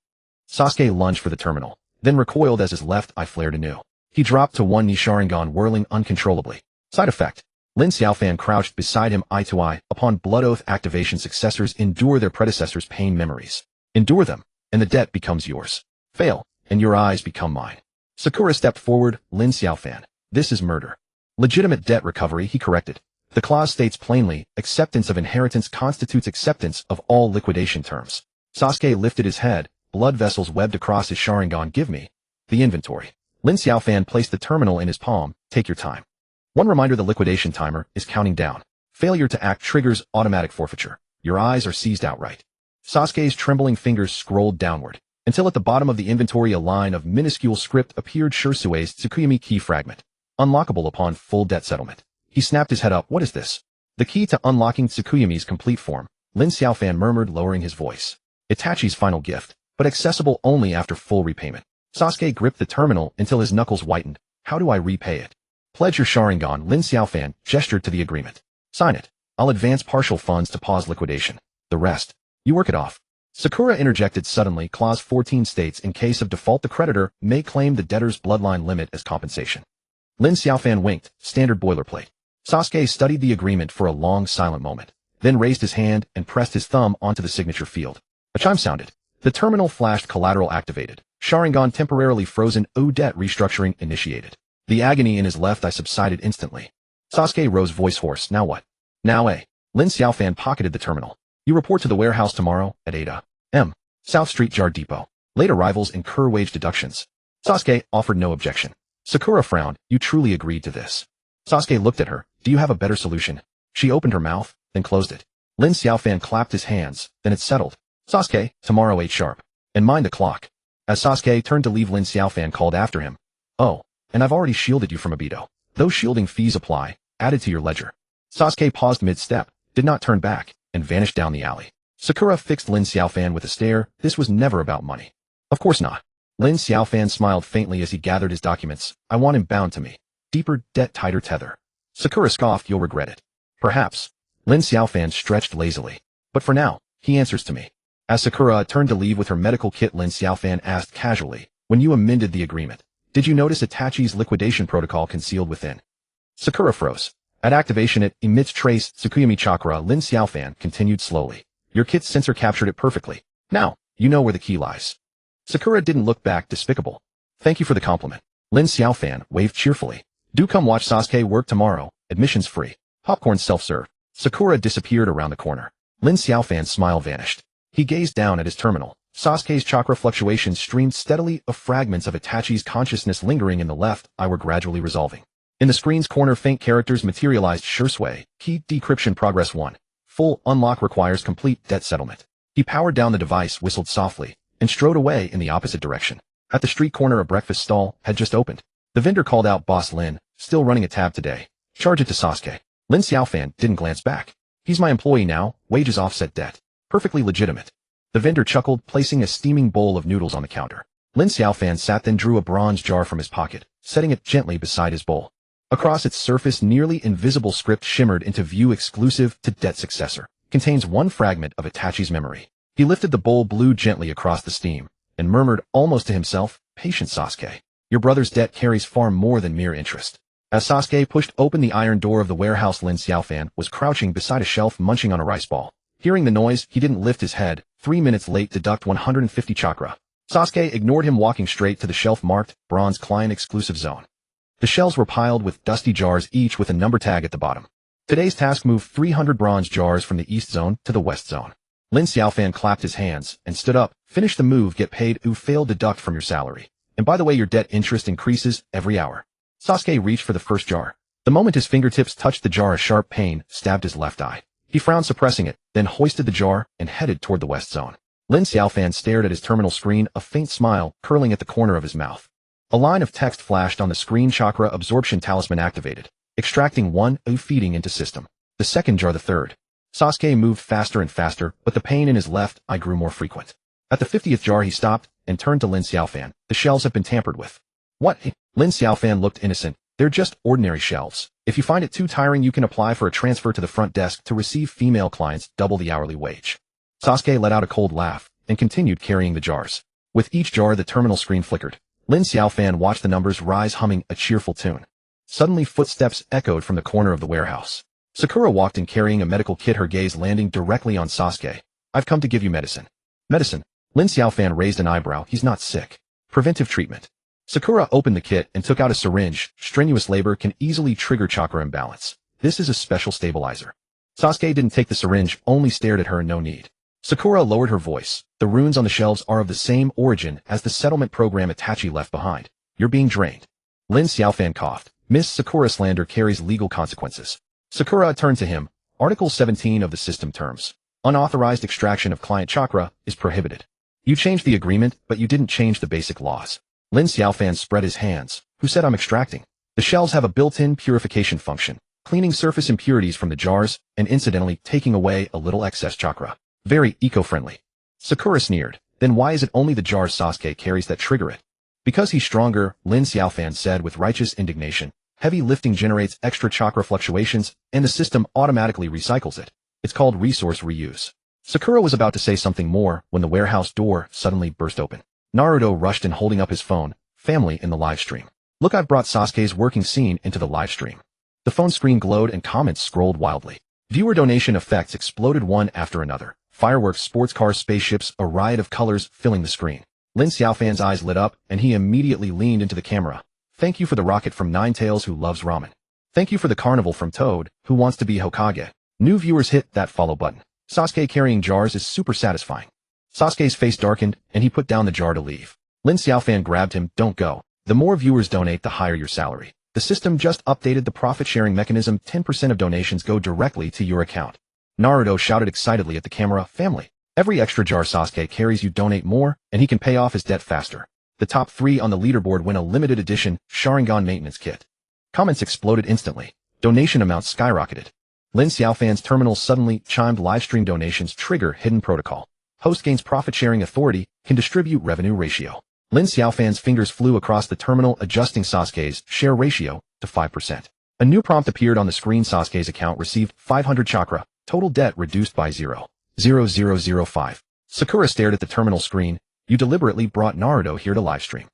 Sasuke lunged for the terminal, then recoiled as his left eye flared anew. He dropped to one knee, Sharingan whirling uncontrollably. Side effect. Lin Xiaofan crouched beside him, eye to eye. Upon Blood Oath activation, successors endure their predecessors' pain memories. Endure them, and the debt becomes yours. Fail, and your eyes become mine. Sakura stepped forward. Lin Xiaofan, this is murder. Legitimate debt recovery, he corrected. The clause states plainly, acceptance of inheritance constitutes acceptance of all liquidation terms. Sasuke lifted his head, blood vessels webbed across his Sharingan. Give me the inventory. Lin Xiaofan placed the terminal in his palm. Take your time. One reminder, the liquidation timer is counting down. Failure to act triggers automatic forfeiture. Your eyes are seized outright. Sasuke's trembling fingers scrolled downward, until at the bottom of the inventory a line of minuscule script appeared. Shursue's Tsukuyami key fragment. Unlockable upon full debt settlement. He snapped his head up. What is this? The key to unlocking Tsukuyami's complete form. Lin Xiaofan murmured, lowering his voice. Itachi's final gift, but accessible only after full repayment. Sasuke gripped the terminal until his knuckles whitened. How do I repay it? Pledge your Sharingan. Lin Xiaofan gestured to the agreement. Sign it. I'll advance partial funds to pause liquidation. The rest, you work it off. Sakura interjected suddenly. Clause 14 states, in case of default, the creditor may claim the debtor's bloodline limit as compensation. Lin Xiaofan winked. Standard boilerplate. Sasuke studied the agreement for a long silent moment, then raised his hand and pressed his thumb onto the signature field. A chime sounded. The terminal flashed. Collateral activated. Sharingan temporarily frozen. Debt restructuring initiated. The agony in his left eye subsided instantly. Sasuke rose, voice hoarse. Now what? Now Lin Xiaofan pocketed the terminal. You report to the warehouse tomorrow at 8 a.m. South Street Jar Depot. Late arrivals incur wage deductions. Sasuke offered no objection. Sakura frowned. You truly agreed to this? Sasuke looked at her. Do you have a better solution? She opened her mouth, then closed it. Lin Xiaofan clapped his hands, then it settled. Sasuke, tomorrow 8 sharp. And mind the clock. As Sasuke turned to leave, Lin Xiaofan called after him. Oh, and I've already shielded you from Obito. Those shielding fees apply, added to your ledger. Sasuke paused mid-step, did not turn back, and vanished down the alley. Sakura fixed Lin Xiaofan with a stare. This was never about money. Of course not. Lin Xiaofan smiled faintly as he gathered his documents. I want him bound to me. Deeper debt, tighter tether. Sakura scoffed. You'll regret it. Perhaps. Lin Xiaofan stretched lazily. But for now, he answers to me. As Sakura turned to leave with her medical kit, Lin Xiaofan asked casually, when you amended the agreement, did you notice Itachi's liquidation protocol concealed within? Sakura froze. At activation it emits trace Tsukuyami chakra. Lin Xiaofan continued slowly. Your kit's sensor captured it perfectly. Now, you know where the key lies. Sakura didn't look back. Despicable. Thank you for the compliment. Lin Xiaofan waved cheerfully. Do come watch Sasuke work tomorrow. Admission's free. Popcorn self-serve. Sakura disappeared around the corner. Lin Xiaofan's smile vanished. He gazed down at his terminal. Sasuke's chakra fluctuations streamed steadily, fragments of Itachi's consciousness lingering in the left eye were gradually resolving. In the screen's corner, faint characters materialized. Shursui, key decryption progress 1. Full unlock requires complete debt settlement. He powered down the device, whistled softly, and strode away in the opposite direction. At the street corner, a breakfast stall had just opened. The vendor called out, Boss Lin, still running a tab today. Charge it to Sasuke. Lin Xiaofan didn't glance back. He's my employee now, wages offset debt. Perfectly legitimate. The vendor chuckled, placing a steaming bowl of noodles on the counter. Lin Xiaofan sat, then drew a bronze jar from his pocket, setting it gently beside his bowl. Across its surface, nearly invisible script shimmered into view. Exclusive to debt successor. Contains one fragment of Itachi's memory. He lifted the bowl, blew gently across the steam, and murmured almost to himself, Patience, Sasuke. Your brother's debt carries far more than mere interest. As Sasuke pushed open the iron door of the warehouse, Lin Xiaofan was crouching beside a shelf, munching on a rice ball. Hearing the noise, he didn't lift his head. 3 minutes late, deduct 150 chakra. Sasuke ignored him, walking straight to the shelf marked Bronze Client Exclusive Zone. The shelves were piled with dusty jars, each with a number tag at the bottom. Today's task: move 300 bronze jars from the East Zone to the West Zone. Lin Xiaofan clapped his hands and stood up. Finish the move, get paid. Fail, deduct from your salary. And by the way, your debt interest increases every hour. Sasuke reached for the first jar. The moment his fingertips touched the jar, a sharp pain stabbed his left eye. He frowned, suppressing it, then hoisted the jar and headed toward the West Zone. Lin Xiaofan stared at his terminal screen, a faint smile curling at the corner of his mouth. A line of text flashed on the screen. Chakra absorption talisman activated. Extracting 1, feeding into system. The second jar, the third. Sasuke moved faster and faster, but the pain in his left eye grew more frequent. At the 50th jar, he stopped and turned to Lin Xiaofan. The shelves have been tampered with. What? Lin Xiaofan looked innocent. They're just ordinary shelves. If you find it too tiring, you can apply for a transfer to the front desk to receive female clients double the hourly wage. Sasuke let out a cold laugh and continued carrying the jars. With each jar, the terminal screen flickered. Lin Xiaofan watched the numbers rise, humming a cheerful tune. Suddenly, footsteps echoed from the corner of the warehouse. Sakura walked in carrying a medical kit, her gaze landing directly on Sasuke. I've come to give you medicine. Medicine? Lin Xiaofan raised an eyebrow. He's not sick. Preventive treatment. Sakura opened the kit and took out a syringe. Strenuous labor can easily trigger chakra imbalance. This is a special stabilizer. Sasuke didn't take the syringe, only stared at her. No need. Sakura lowered her voice. The runes on the shelves are of the same origin as the settlement program Itachi left behind. You're being drained. Lin Xiaofan coughed. Miss Sakura, slander carries legal consequences. Sakura turned to him. Article 17 of the system terms. Unauthorized extraction of client chakra is prohibited. You changed the agreement, but you didn't change the basic laws. Lin Xiaofan spread his hands. Who said I'm extracting? The shelves have a built-in purification function, cleaning surface impurities from the jars and incidentally taking away a little excess chakra. Very eco-friendly. Sakura sneered. Then why is it only the jars Sasuke carries that trigger it? Because he's stronger, Lin Xiaofan said with righteous indignation. Heavy lifting generates extra chakra fluctuations, and the system automatically recycles it. It's called resource reuse. Sakura was about to say something more when the warehouse door suddenly burst open. Naruto rushed in, holding up his phone. Family in the live stream. Look, I've brought Sasuke's working scene into the live stream. The phone screen glowed and comments scrolled wildly. Viewer donation effects exploded one after another. Fireworks, sports cars, spaceships, a riot of colors filling the screen. Lin Xiaofan's eyes lit up, and he immediately leaned into the camera. Thank you for the rocket from Ninetales, who loves ramen. Thank you for the carnival from Toad, who wants to be Hokage. New viewers hit that follow button. Sasuke carrying jars is super satisfying. Sasuke's face darkened, and he put down the jar to leave. Lin Xiaofan grabbed him. Don't go. The more viewers donate, the higher your salary. The system just updated the profit-sharing mechanism. 10% of donations go directly to your account. Naruto shouted excitedly at the camera. Family. Every extra jar Sasuke carries, you donate more, and he can pay off his debt faster. The top 3 on the leaderboard win a limited edition Sharingan maintenance kit. Comments exploded instantly. Donation amounts skyrocketed. Lin Xiaofan's terminal suddenly chimed. Livestream donations trigger hidden protocol. Host gains profit-sharing authority, can distribute revenue ratio. Lin Xiaofan's fingers flew across the terminal, adjusting Sasuke's share ratio to 5%. A new prompt appeared on the screen. Sasuke's account received 500 chakra. Total debt reduced by 0.0005. Sakura stared at the terminal screen. You deliberately brought Naruto here to livestream.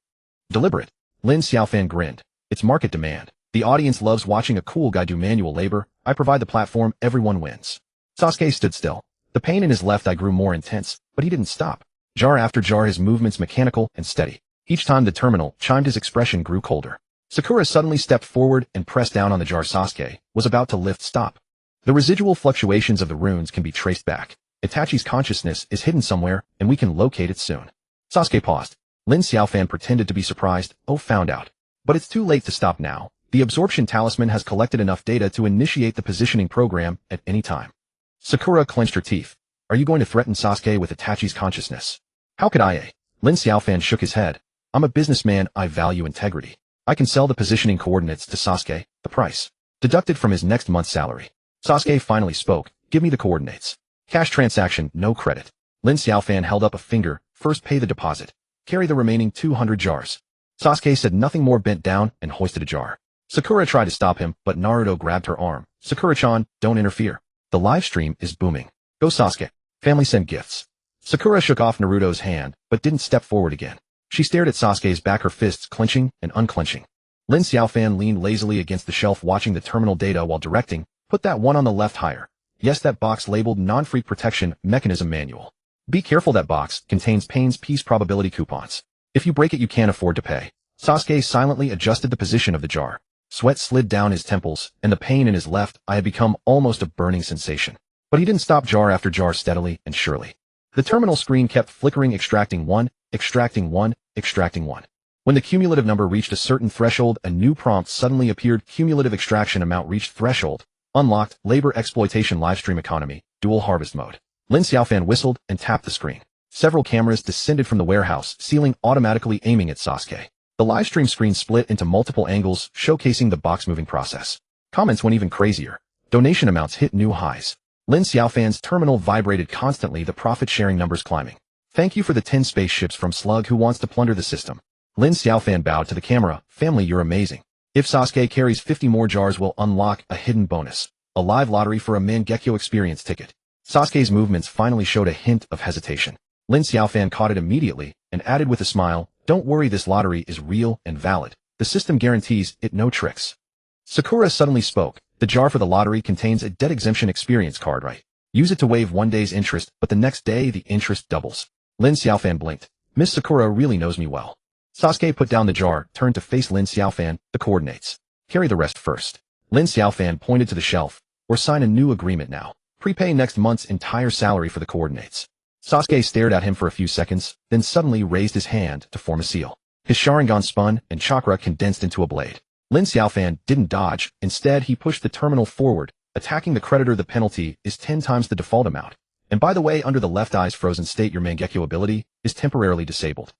Deliberate. Lin Xiaofan grinned. It's market demand. The audience loves watching a cool guy do manual labor. I provide the platform, everyone wins. Sasuke stood still. The pain in his left eye grew more intense, but he didn't stop. Jar after jar, his movements mechanical and steady. Each time the terminal chimed, his expression grew colder. Sakura suddenly stepped forward and pressed down on the jar. Sasuke was about to lift. Stop. The residual fluctuations of the runes can be traced back. Itachi's consciousness is hidden somewhere, and we can locate it soon. Sasuke paused. Lin Xiaofan pretended to be surprised. Oh, found out. But it's too late to stop now. The absorption talisman has collected enough data to initiate the positioning program at any time. Sakura clenched her teeth. Are you going to threaten Sasuke with Itachi's consciousness? How could I? Lin Xiaofan shook his head. I'm a businessman. I value integrity. I can sell the positioning coordinates to Sasuke, the price deducted from his next month's salary. Sasuke finally spoke. Give me the coordinates. Cash transaction, no credit. Lin Xiaofan held up a finger. First pay the deposit. Carry the remaining 200 jars. Sasuke said nothing more, bent down and hoisted a jar. Sakura tried to stop him, but Naruto grabbed her arm. Sakura-chan, don't interfere. The live stream is booming. Go Sasuke. Family send gifts. Sakura shook off Naruto's hand, but didn't step forward again. She stared at Sasuke's back, her fists clenching and unclenching. Lin Xiaofan leaned lazily against the shelf, watching the terminal data while directing. Put that one on the left higher. Yes, that box labeled non-freak protection mechanism manual. Be careful, that box contains pain's peace probability coupons. If you break it, you can't afford to pay. Sasuke silently adjusted the position of the jar. Sweat slid down his temples, and the pain in his left eye had become almost a burning sensation. But he didn't stop jar after jar, steadily and surely. The terminal screen kept flickering, extracting one, extracting one, extracting one. When the cumulative number reached a certain threshold, a new prompt suddenly appeared. Cumulative extraction amount reached threshold. Unlocked, labor exploitation livestream economy, dual harvest mode. Lin Xiaofan whistled and tapped the screen. Several cameras descended from the warehouse ceiling, automatically aiming at Sasuke. The livestream screen split into multiple angles, showcasing the box-moving process. Comments went even crazier. Donation amounts hit new highs. Lin Xiaofan's terminal vibrated constantly, the profit-sharing numbers climbing. Thank you for the 10 spaceships from Slug who wants to plunder the system. Lin Xiaofan bowed to the camera. Family, you're amazing. If Sasuke carries 50 more jars, we'll unlock a hidden bonus. A live lottery for a Mangekyo experience ticket. Sasuke's movements finally showed a hint of hesitation. Lin Xiaofan caught it immediately and added with a smile, don't worry, this lottery is real and valid. The system guarantees it, no tricks. Sakura suddenly spoke. The jar for the lottery contains a debt exemption experience card, right? Use it to waive one day's interest, but the next day the interest doubles. Lin Xiaofan blinked. Miss Sakura really knows me well. Sasuke put down the jar, turned to face Lin Xiaofan. The coordinates. Carry the rest first. Lin Xiaofan pointed to the shelf. Or sign a new agreement now. Prepay next month's entire salary for the coordinates. Sasuke stared at him for a few seconds, then suddenly raised his hand to form a seal. His Sharingan spun and chakra condensed into a blade. Lin Xiaofan didn't dodge. Instead, he pushed the terminal forward, attacking the creditor. The penalty is 10 times the default amount. And by the way, under the left eye's frozen state, your Mangekyo ability is temporarily disabled.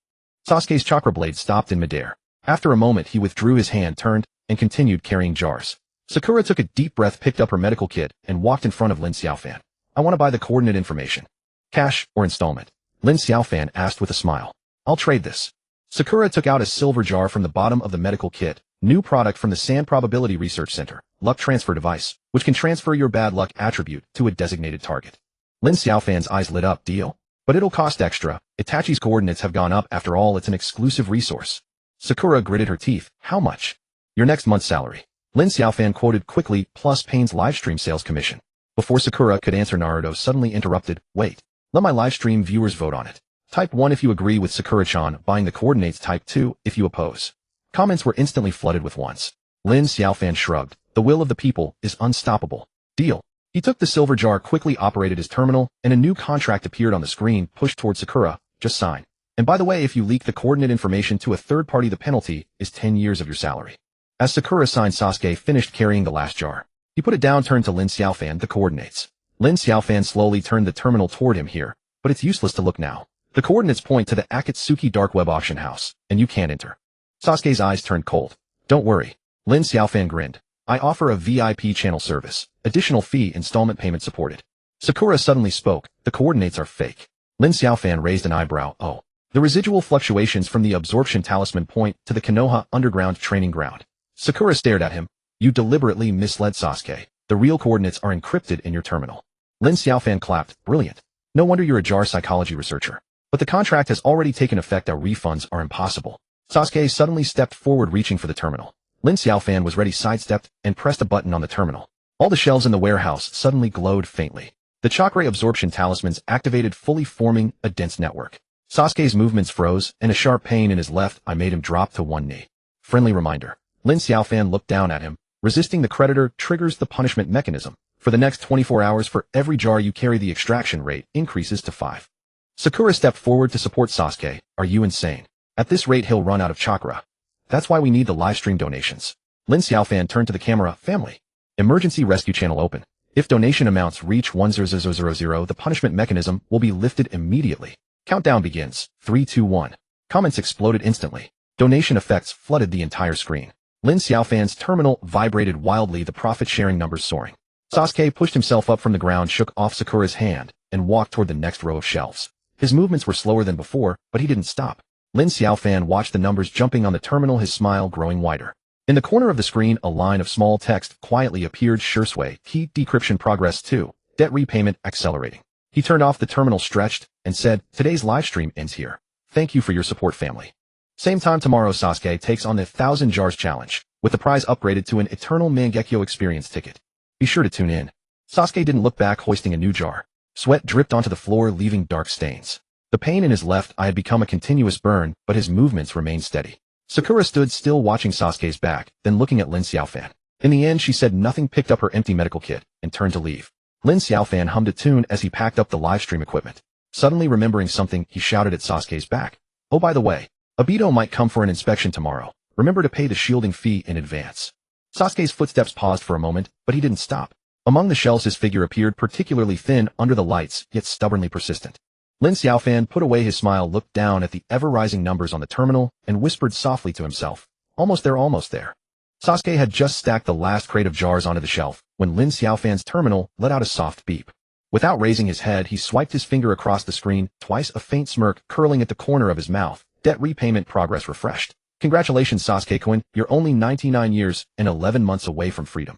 Sasuke's chakra blade stopped in midair. After a moment, he withdrew his hand, turned, and continued carrying jars. Sakura took a deep breath, picked up her medical kit, and walked in front of Lin Xiaofan. I want to buy the coordinate information. Cash or installment? Lin Xiaofan asked with a smile. I'll trade this. Sakura took out a silver jar from the bottom of the medical kit. New product from the Sand Probability Research Center. Luck transfer device, which can transfer your bad luck attribute to a designated target. Lin Xiaofan's eyes lit up. Deal? But it'll cost extra. Itachi's coordinates have gone up. After all, it's an exclusive resource. Sakura gritted her teeth. How much? Your next month's salary. Lin Xiaofan quoted quickly, plus Pain's livestream sales commission. Before Sakura could answer, Naruto suddenly interrupted. Wait. Let my livestream viewers vote on it. Type 1 if you agree with Sakura-chan buying the coordinates. Type 2 if you oppose. Comments were instantly flooded with ones. Lin Xiaofan shrugged. The will of the people is unstoppable. Deal. He took the silver jar, quickly operated his terminal, and a new contract appeared on the screen, pushed toward Sakura. Just sign. And by the way, if you leak the coordinate information to a third party, the penalty is 10 years of your salary. As Sakura signed, Sasuke finished carrying the last jar. He put it down, turned to Lin Xiaofan. The coordinates. Lin Xiaofan slowly turned the terminal toward him. Here. But it's useless to look now. The coordinates point to the Akatsuki dark web auction house, and you can't enter. Sasuke's eyes turned cold. Don't worry. Lin Xiaofan grinned. I offer a VIP channel service. Additional fee, installment payment supported. Sakura suddenly spoke. The coordinates are fake. Lin Xiaofan raised an eyebrow. Oh. The residual fluctuations from the absorption talisman point to the Konoha underground training ground. Sakura stared at him. You deliberately misled Sasuke. The real coordinates are encrypted in your terminal. Lin Xiaofan clapped. Brilliant. No wonder you're a jar psychology researcher. But the contract has already taken effect. Our refunds are impossible. Sasuke suddenly stepped forward, reaching for the terminal. Lin Xiaofan was ready, sidestepped, and pressed a button on the terminal. All the shelves in the warehouse suddenly glowed faintly. The chakra absorption talismans activated, fully forming a dense network. Sasuke's movements froze, and a sharp pain in his left eye made him drop to one knee. Friendly reminder. Lin Xiaofan looked down at him. Resisting the creditor triggers the punishment mechanism. For the next 24 hours, for every jar you carry, the extraction rate increases to 5. Sakura stepped forward to support Sasuke. Are you insane? At this rate, he'll run out of chakra. That's why we need the livestream donations. Lin Xiaofan turned to the camera. Family. Emergency rescue channel open. If donation amounts reach 10000, the punishment mechanism will be lifted immediately. Countdown begins. 3, 2, 1. Comments exploded instantly. Donation effects flooded the entire screen. Lin Xiaofan's terminal vibrated wildly, the profit-sharing numbers soaring. Sasuke pushed himself up from the ground, shook off Sakura's hand, and walked toward the next row of shelves. His movements were slower than before, but he didn't stop. Lin Xiaofan watched the numbers jumping on the terminal, his smile growing wider. In the corner of the screen, a line of small text quietly appeared. Suresway, key decryption progress 2, debt repayment accelerating. He turned off the terminal, stretched, and said, today's livestream ends here. Thank you for your support, family. Same time tomorrow, Sasuke takes on the 1000 Jars Challenge, with the prize upgraded to an Eternal Mangekyo Experience ticket. Be sure to tune in. Sasuke didn't look back, hoisting a new jar. Sweat dripped onto the floor, leaving dark stains. The pain in his left eye had become a continuous burn, but his movements remained steady. Sakura stood still, watching Sasuke's back, then looking at Lin Xiaofan. In the end, she said nothing, picked up her empty medical kit, and turned to leave. Lin Xiaofan hummed a tune as he packed up the livestream equipment. Suddenly remembering something, he shouted at Sasuke's back. Oh, by the way, Obito might come for an inspection tomorrow. Remember to pay the shielding fee in advance. Sasuke's footsteps paused for a moment, but he didn't stop. Among the shelves, his figure appeared particularly thin under the lights, yet stubbornly persistent. Lin Xiaofan put away his smile, looked down at the ever-rising numbers on the terminal, and whispered softly to himself. Almost there, almost there. Sasuke had just stacked the last crate of jars onto the shelf, when Lin Xiaofan's terminal let out a soft beep. Without raising his head, he swiped his finger across the screen, twice, a faint smirk curling at the corner of his mouth. Debt repayment progress refreshed. Congratulations, Sasuke-kun, you're only 99 years and 11 months away from freedom.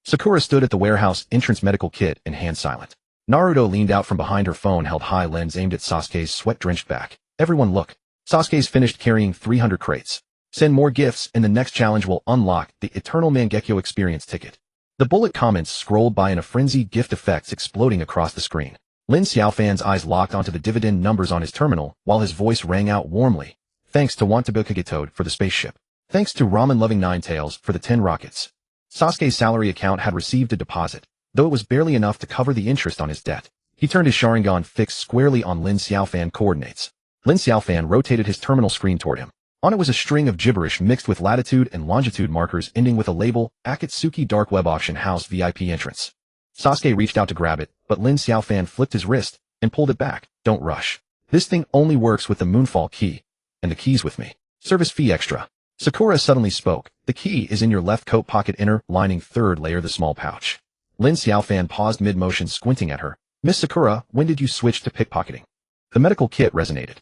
Sakura stood at the warehouse entrance, medical kit in hand, silent. Naruto leaned out from behind, her phone held high, lens aimed at Sasuke's sweat-drenched back. Everyone look. Sasuke's finished carrying 300 crates. Send more gifts and the next challenge will unlock the Eternal Mangekyo Experience ticket. The bullet comments scrolled by in a frenzy, gift effects exploding across the screen. Lin Xiaofan's eyes locked onto the dividend numbers on his terminal, while his voice rang out warmly. Thanks to Wantabokagetoad for the spaceship. Thanks to Ramen-loving Ninetails for the 10 rockets. Sasuke's salary account had received a deposit, though it was barely enough to cover the interest on his debt. He turned his Sharingan fixed squarely on Lin Xiaofan coordinates. Lin Xiaofan rotated his terminal screen toward him. On it was a string of gibberish mixed with latitude and longitude markers ending with a label, Akatsuki Dark Web Auction House VIP entrance. Sasuke reached out to grab it, but Lin Xiaofan flipped his wrist and pulled it back. Don't rush. This thing only works with the Moonfall key, and the key's with me. Service fee extra. Sakura suddenly spoke. The key is in your left coat pocket, inner lining, third layer, the small pouch. Lin Xiaofan paused mid-motion, squinting at her. Miss Sakura, when did you switch to pickpocketing? The medical kit resonated.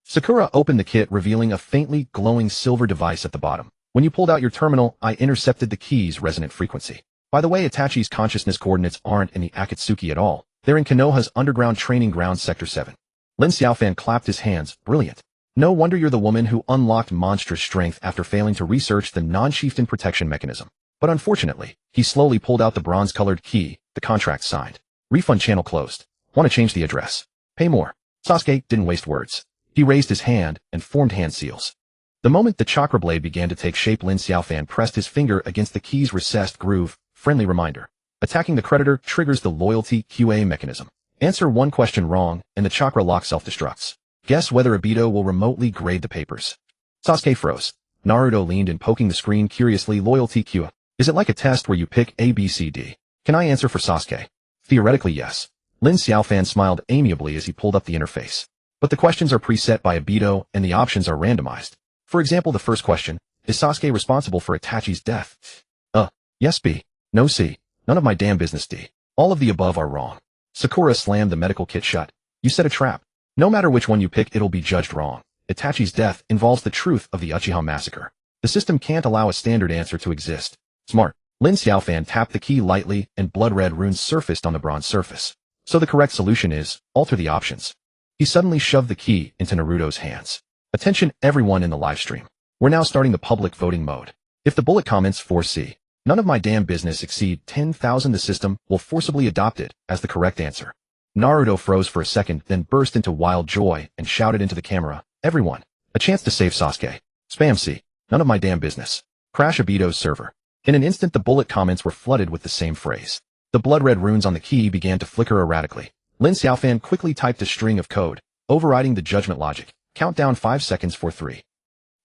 Sakura opened the kit, revealing a faintly glowing silver device at the bottom. When you pulled out your terminal, I intercepted the key's resonant frequency. By the way, Itachi's consciousness coordinates aren't in the Akatsuki at all. They're in Konoha's underground training ground, Sector 7. Lin Xiaofan clapped his hands. Brilliant. No wonder you're the woman who unlocked monstrous strength after failing to research the non-chieftain protection mechanism. But unfortunately, he slowly pulled out the bronze-colored key, the contract signed. Refund channel closed. Want to change the address? Pay more. Sasuke didn't waste words. He raised his hand and formed hand seals. The moment the chakra blade began to take shape, Lin Xiaofan pressed his finger against the key's recessed groove. Friendly reminder. Attacking the creditor triggers the loyalty QA mechanism. Answer one question wrong, and the chakra lock self-destructs. Guess whether Obito will remotely grade the papers. Sasuke froze. Naruto leaned in, poking the screen curiously. Loyalty QA. Is it like a test where you pick A, B, C, D? Can I answer for Sasuke? Theoretically, yes. Lin Xiaofan smiled amiably as he pulled up the interface. But the questions are preset by Obito, and the options are randomized. For example, the first question, is Sasuke responsible for Itachi's death? Yes, B. No, C. None of my damn business, D. All of the above are wrong. Sakura slammed the medical kit shut. You set a trap. No matter which one you pick, it'll be judged wrong. Itachi's death involves the truth of the Uchiha massacre. The system can't allow a standard answer to exist. Smart. Lin Xiaofan tapped the key lightly, and blood-red runes surfaced on the bronze surface. So the correct solution is, alter the options. He suddenly shoved the key into Naruto's hands. Attention everyone in the livestream. We're now starting the public voting mode. If the bullet comments 4C, none of my damn business exceed 10,000, the system will forcibly adopt it as the correct answer. Naruto froze for a second, then burst into wild joy and shouted into the camera, "Everyone! A chance to save Sasuke. Spam C. None of my damn business. Crash Obito's server." In an instant the bullet comments were flooded with the same phrase. The blood-red runes on the key began to flicker erratically. Lin Xiaofan quickly typed a string of code, overriding the judgment logic. Countdown 5 seconds for 3.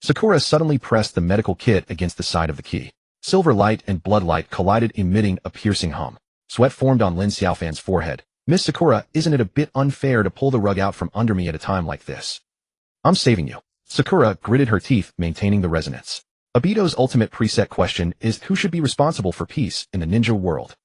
Sakura suddenly pressed the medical kit against the side of the key. Silver light and blood light collided, emitting a piercing hum. Sweat formed on Lin Xiaofan's forehead. "Miss Sakura, isn't it a bit unfair to pull the rug out from under me at a time like this? I'm saving you." Sakura gritted her teeth, maintaining the resonance. Obito's ultimate preset question is who should be responsible for peace in the ninja world.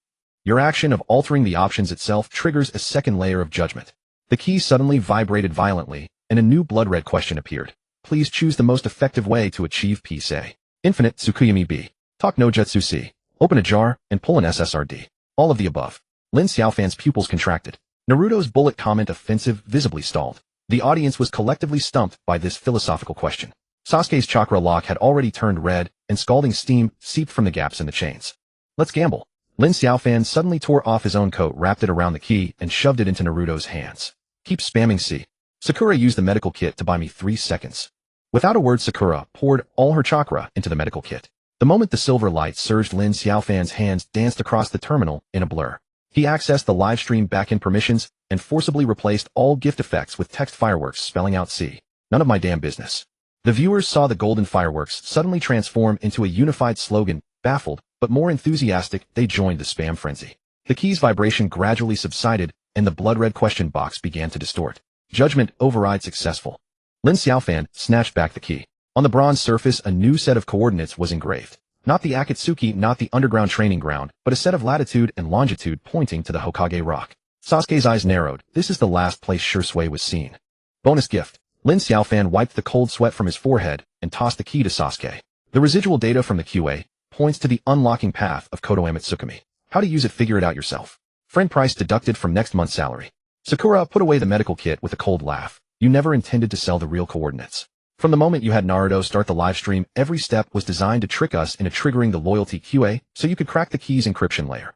Your action of altering the options itself triggers a second layer of judgment. The key suddenly vibrated violently, and a new blood-red question appeared. Please choose the most effective way to achieve peace. A. Infinite Tsukuyami B. Talk no jutsu C. Open a jar and pull an SSRD. All of the above. Lin Xiaofan's pupils contracted. Naruto's bullet comment offensive visibly stalled. The audience was collectively stumped by this philosophical question. Sasuke's chakra lock had already turned red, and scalding steam seeped from the gaps in the chains. "Let's gamble." Lin Xiaofan suddenly tore off his own coat, wrapped it around the key, and shoved it into Naruto's hands. "Keep spamming C. Sakura used the medical kit to buy me 3 seconds." Without a word, Sakura poured all her chakra into the medical kit. The moment the silver light surged, Lin Xiaofan's hands danced across the terminal in a blur. He accessed the livestream backend permissions and forcibly replaced all gift effects with text fireworks spelling out C. None of my damn business. The viewers saw the golden fireworks suddenly transform into a unified slogan. Baffled, but more enthusiastic, they joined the spam frenzy. The key's vibration gradually subsided, and the blood-red question box began to distort. Judgment override successful. Lin Xiaofan snatched back the key. On the bronze surface, a new set of coordinates was engraved. Not the Akatsuki, not the underground training ground, but a set of latitude and longitude pointing to the Hokage rock. Sasuke's eyes narrowed. This is the last place Shursui was seen. Bonus gift. Lin Xiaofan wiped the cold sweat from his forehead and tossed the key to Sasuke. The residual data from the QA points to the unlocking path of Konoha Tsukumi. How to use it, figure it out yourself. Friend price deducted from next month's salary. Sakura put away the medical kit with a cold laugh. You never intended to sell the real coordinates. From the moment you had Naruto start the live stream, every step was designed to trick us into triggering the loyalty QA so you could crack the key's encryption layer.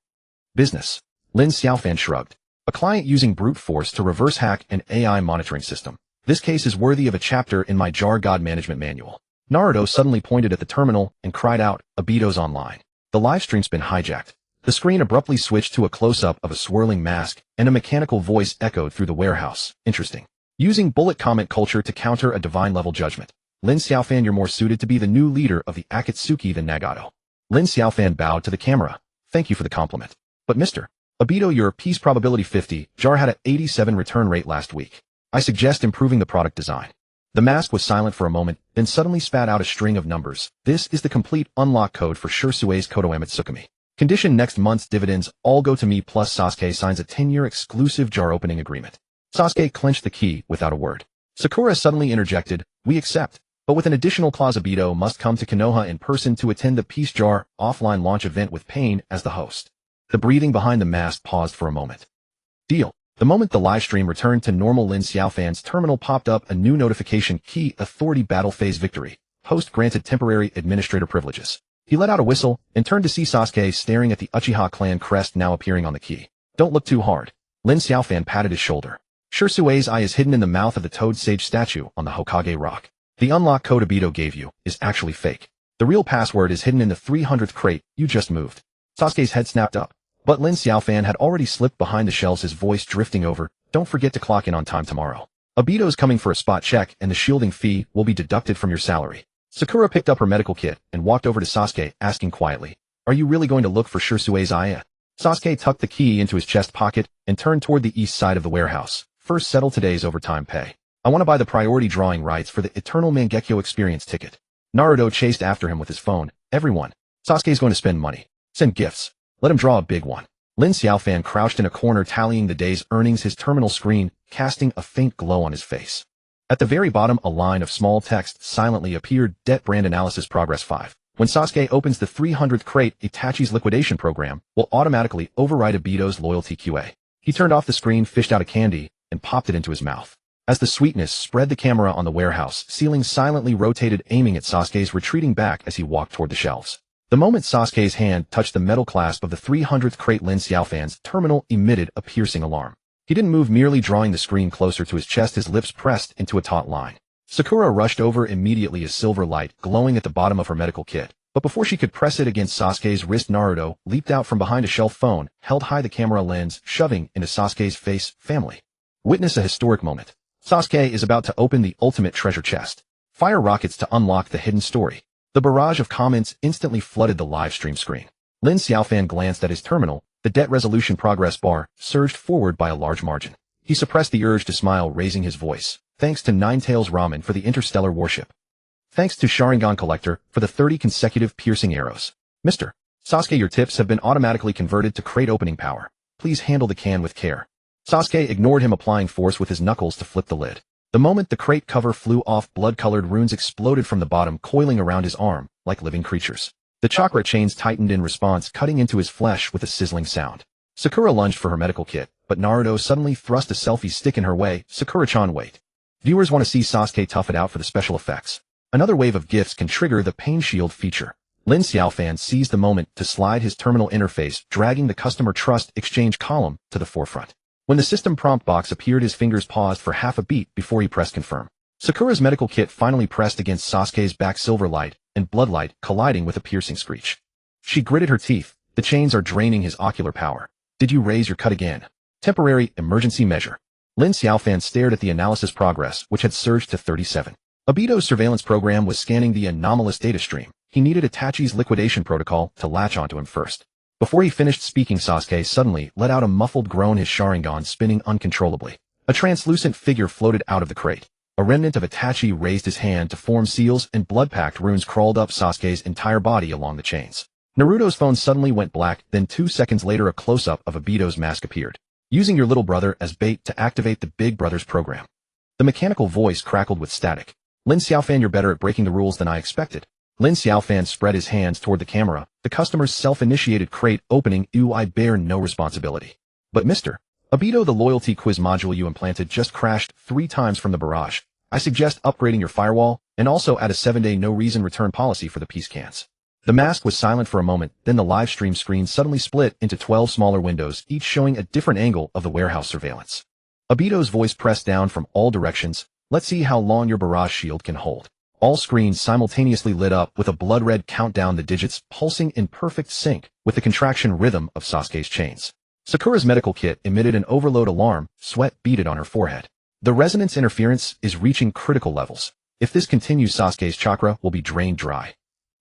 Business. Lin Xiaofan shrugged. A client using brute force to reverse hack an AI monitoring system. This case is worthy of a chapter in my Jar God management manual. Naruto suddenly pointed at the terminal and cried out, Obito's online. The livestream's been hijacked. The screen abruptly switched to a close-up of a swirling mask, and a mechanical voice echoed through the warehouse. Interesting. Using bullet comment culture to counter a divine-level judgment. Lin Xiaofan, you're more suited to be the new leader of the Akatsuki than Nagato. Lin Xiaofan bowed to the camera. Thank you for the compliment. But Mr. Obito, your peace probability 50, Jar had an 87 return rate last week. I suggest improving the product design. The mask was silent for a moment, then suddenly spat out a string of numbers. This is the complete unlock code for Shursue's Konoha Tsukumi. Condition: next month's dividends all go to me, plus Sasuke signs a 10-year exclusive jar opening agreement. Sasuke clenched the key without a word. Sakura suddenly interjected, we accept, but with an additional clause. Obito must come to Konoha in person to attend the Peace Jar offline launch event with Pain as the host. The breathing behind the mask paused for a moment. Deal. The moment the livestream returned to normal, Lin Xiaofan's terminal popped up a new notification: key authority battle phase victory. Host granted temporary administrator privileges. He let out a whistle and turned to see Sasuke staring at the Uchiha clan crest now appearing on the key. Don't look too hard. Lin Xiaofan patted his shoulder. Shursue's eye is hidden in the mouth of the Toad Sage statue on the Hokage rock. The unlock code Obito gave you is actually fake. The real password is hidden in the 300th crate you just moved. Sasuke's head snapped up. But Lin Xiaofan had already slipped behind the shelves, his voice drifting over. Don't forget to clock in on time tomorrow. Obito's coming for a spot check, and the shielding fee will be deducted from your salary. Sakura picked up her medical kit and walked over to Sasuke, asking quietly, are you really going to look for Shursue's eye? Sasuke tucked the key into his chest pocket and turned toward the east side of the warehouse. First, settle today's overtime pay. I want to buy the priority drawing rights for the Eternal Mangekyo experience ticket. Naruto chased after him with his phone. Everyone. Sasuke's going to spend money. Send gifts. Let him draw a big one. Lin Xiaofan crouched in a corner tallying the day's earnings, his terminal screen casting a faint glow on his face. At the very bottom, a line of small text silently appeared: Debt Brand Analysis Progress 5. When Sasuke opens the 300th crate, Itachi's liquidation program will automatically override Obito's loyalty QA. He turned off the screen, fished out a candy, and popped it into his mouth. As the sweetness spread, the camera on the warehouse ceiling silently rotated, aiming at Sasuke's retreating back as he walked toward the shelves. The moment Sasuke's hand touched the metal clasp of the 300th crate, Lin Xiaofan's terminal emitted a piercing alarm. He didn't move, merely drawing the screen closer to his chest, his lips pressed into a taut line. Sakura rushed over immediately, a silver light glowing at the bottom of her medical kit. But before she could press it against Sasuke's wrist, Naruto leaped out from behind a shelf phone, held high the camera lens, shoving into Sasuke's face. Family. Witness a historic moment. Sasuke is about to open the ultimate treasure chest. Fire rockets to unlock the hidden story. The barrage of comments instantly flooded the live stream screen. Lin Xiaofan glanced at his terminal. The debt resolution progress bar surged forward by a large margin. He suppressed the urge to smile, raising his voice. Thanks to Ninetales Ramen for the interstellar warship. Thanks to Sharingan Collector for the 30 consecutive piercing arrows. Mr. Sasuke, your tips have been automatically converted to crate opening power. Please handle the can with care. Sasuke ignored him, applying force with his knuckles to flip the lid. The moment the crate cover flew off, blood-colored runes exploded from the bottom, coiling around his arm like living creatures. The chakra chains tightened in response, cutting into his flesh with a sizzling sound. Sakura lunged for her medical kit, but Naruto suddenly thrust a selfie stick in her way. Sakura-chan, wait. Viewers want to see Sasuke tough it out for the special effects. Another wave of gifts can trigger the pain shield feature. Lin Xiaofan seized the moment to slide his terminal interface, dragging the customer trust exchange column to the forefront. When the system prompt box appeared, his fingers paused for half a beat before he pressed confirm. Sakura's medical kit finally pressed against Sasuke's back, silver light and blood light colliding with a piercing screech. She gritted her teeth. The chains are draining his ocular power. Did you raise your cut again? Temporary emergency measure. Lin Xiaofan stared at the analysis progress, which had surged to 37. Obito's surveillance program was scanning the anomalous data stream. He needed Itachi's liquidation protocol to latch onto him first. Before he finished speaking, Sasuke suddenly let out a muffled groan, his Sharingan spinning uncontrollably. A translucent figure floated out of the crate. A remnant of Itachi raised his hand to form seals, and blood-packed runes crawled up Sasuke's entire body along the chains. Naruto's phone suddenly went black, then 2 seconds later a close-up of Obito's mask appeared. Using your little brother as bait to activate the Big Brother's program. The mechanical voice crackled with static. Lin Xiaofan, you're better at breaking the rules than I expected. Lin Xiaofan spread his hands toward the camera. The customer's self-initiated crate opening. I bear no responsibility. But Mr. Obito, the loyalty quiz module you implanted just crashed 3 times from the barrage. I suggest upgrading your firewall, and also add a 7-day no-reason return policy for the peace cans. The mask was silent for a moment, then the live stream screen suddenly split into 12 smaller windows, each showing a different angle of the warehouse surveillance. Obito's voice pressed down from all directions. Let's see how long your barrage shield can hold. All screens simultaneously lit up with a blood-red countdown, the digits pulsing in perfect sync with the contraction rhythm of Sasuke's chains. Sakura's medical kit emitted an overload alarm. Sweat beaded on her forehead. The resonance interference is reaching critical levels. If this continues, Sasuke's chakra will be drained dry.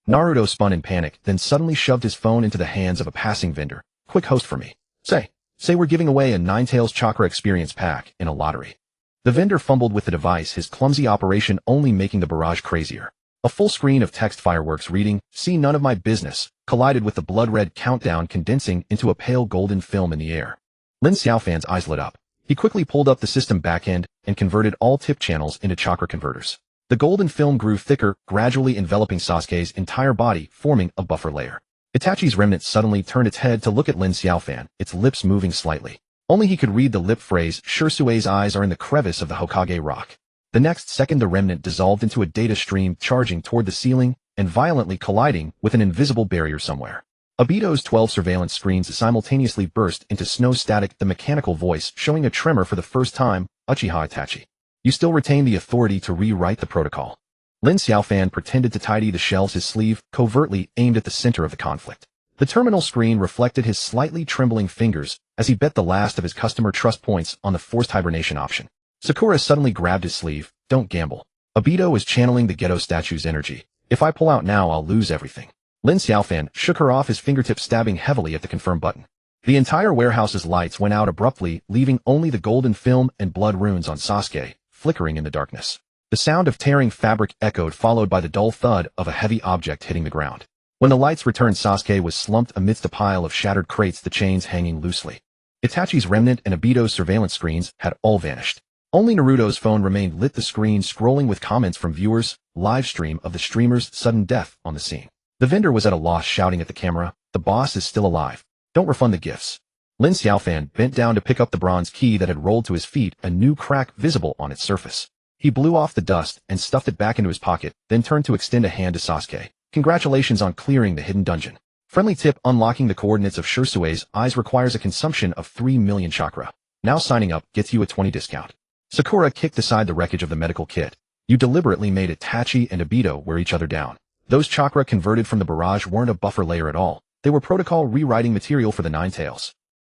Naruto spun in panic, then suddenly shoved his phone into the hands of a passing vendor. Quick, host for me. Say we're giving away a Ninetales Chakra experience pack in a lottery. The vendor fumbled with the device, his clumsy operation only making the barrage crazier. A full screen of text fireworks reading, "See none of my business," collided with the blood-red countdown, condensing into a pale golden film in the air. Lin Xiaofan's eyes lit up. He quickly pulled up the system backend and converted all tip channels into chakra converters. The golden film grew thicker, gradually enveloping Sasuke's entire body, forming a buffer layer. Itachi's remnant suddenly turned its head to look at Lin Xiaofan, its lips moving slightly. Only he could read the lip phrase, "Shirsue's eyes are in the crevice of the Hokage rock." The next second, the remnant dissolved into a data stream, charging toward the ceiling and violently colliding with an invisible barrier somewhere. Obito's 12 surveillance screens simultaneously burst into snow static, the mechanical voice showing a tremor for the first time. Uchiha Itachi. You still retain the authority to rewrite the protocol. Lin Xiaofan pretended to tidy the shells, his sleeve covertly aimed at the center of the conflict. The terminal screen reflected his slightly trembling fingers as he bet the last of his customer trust points on the forced hibernation option. Sakura suddenly grabbed his sleeve. Don't gamble. Obito is channeling the ghetto statue's energy. If I pull out now, I'll lose everything. Lin Xiaofan shook her off, his fingertips stabbing heavily at the confirm button. The entire warehouse's lights went out abruptly, leaving only the golden film and blood runes on Sasuke, flickering in the darkness. The sound of tearing fabric echoed, followed by the dull thud of a heavy object hitting the ground. When the lights returned, Sasuke was slumped amidst a pile of shattered crates, the chains hanging loosely. Itachi's remnant and Obito's surveillance screens had all vanished. Only Naruto's phone remained lit, the screen scrolling with comments from viewers, live stream of the streamer's sudden death on the scene. The vendor was at a loss, shouting at the camera, "The boss is still alive. Don't refund the gifts." Lin Xiaofan bent down to pick up the bronze key that had rolled to his feet, a new crack visible on its surface. He blew off the dust and stuffed it back into his pocket, then turned to extend a hand to Sasuke. Congratulations on clearing the hidden dungeon. Friendly tip: unlocking the coordinates of Shirsue's eyes requires a consumption of 3 million chakra. Now signing up gets you a 20 discount. Sakura kicked aside the wreckage of the medical kit. You deliberately made Itachi and Obito wear each other down. Those chakra converted from the barrage weren't a buffer layer at all. They were protocol rewriting material for the Nine Tails.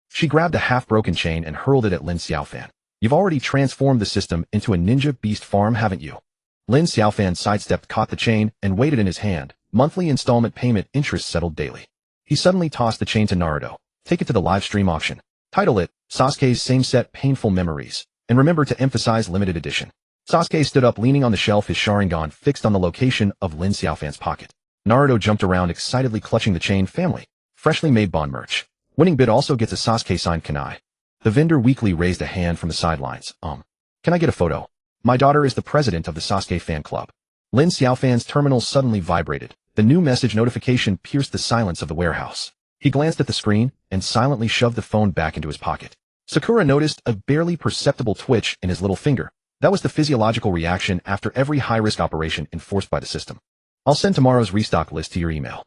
She grabbed a half-broken chain and hurled it at Lin Xiaofan. You've already transformed the system into a ninja beast farm, haven't you? Lin Xiaofan sidestepped, caught the chain, and weighed it in his hand. Monthly installment payment, interest settled daily. He suddenly tossed the chain to Naruto. Take it to the live stream auction. Title it, Sasuke's Same Set Painful Memories. And remember to emphasize limited edition. Sasuke stood up, leaning on the shelf, his Sharingan fixed on the location of Lin Xiaofan's pocket. Naruto jumped around, excitedly clutching the chain. Family. Freshly made bond merch. Winning bid also gets a Sasuke-signed kunai. The vendor weakly raised a hand from the sidelines. Can I get a photo? My daughter is the president of the Sasuke fan club. Lin Xiaofan's terminal suddenly vibrated. The new message notification pierced the silence of the warehouse. He glanced at the screen and silently shoved the phone back into his pocket. Sakura noticed a barely perceptible twitch in his little finger. That was the physiological reaction after every high-risk operation enforced by the system. I'll send tomorrow's restock list to your email.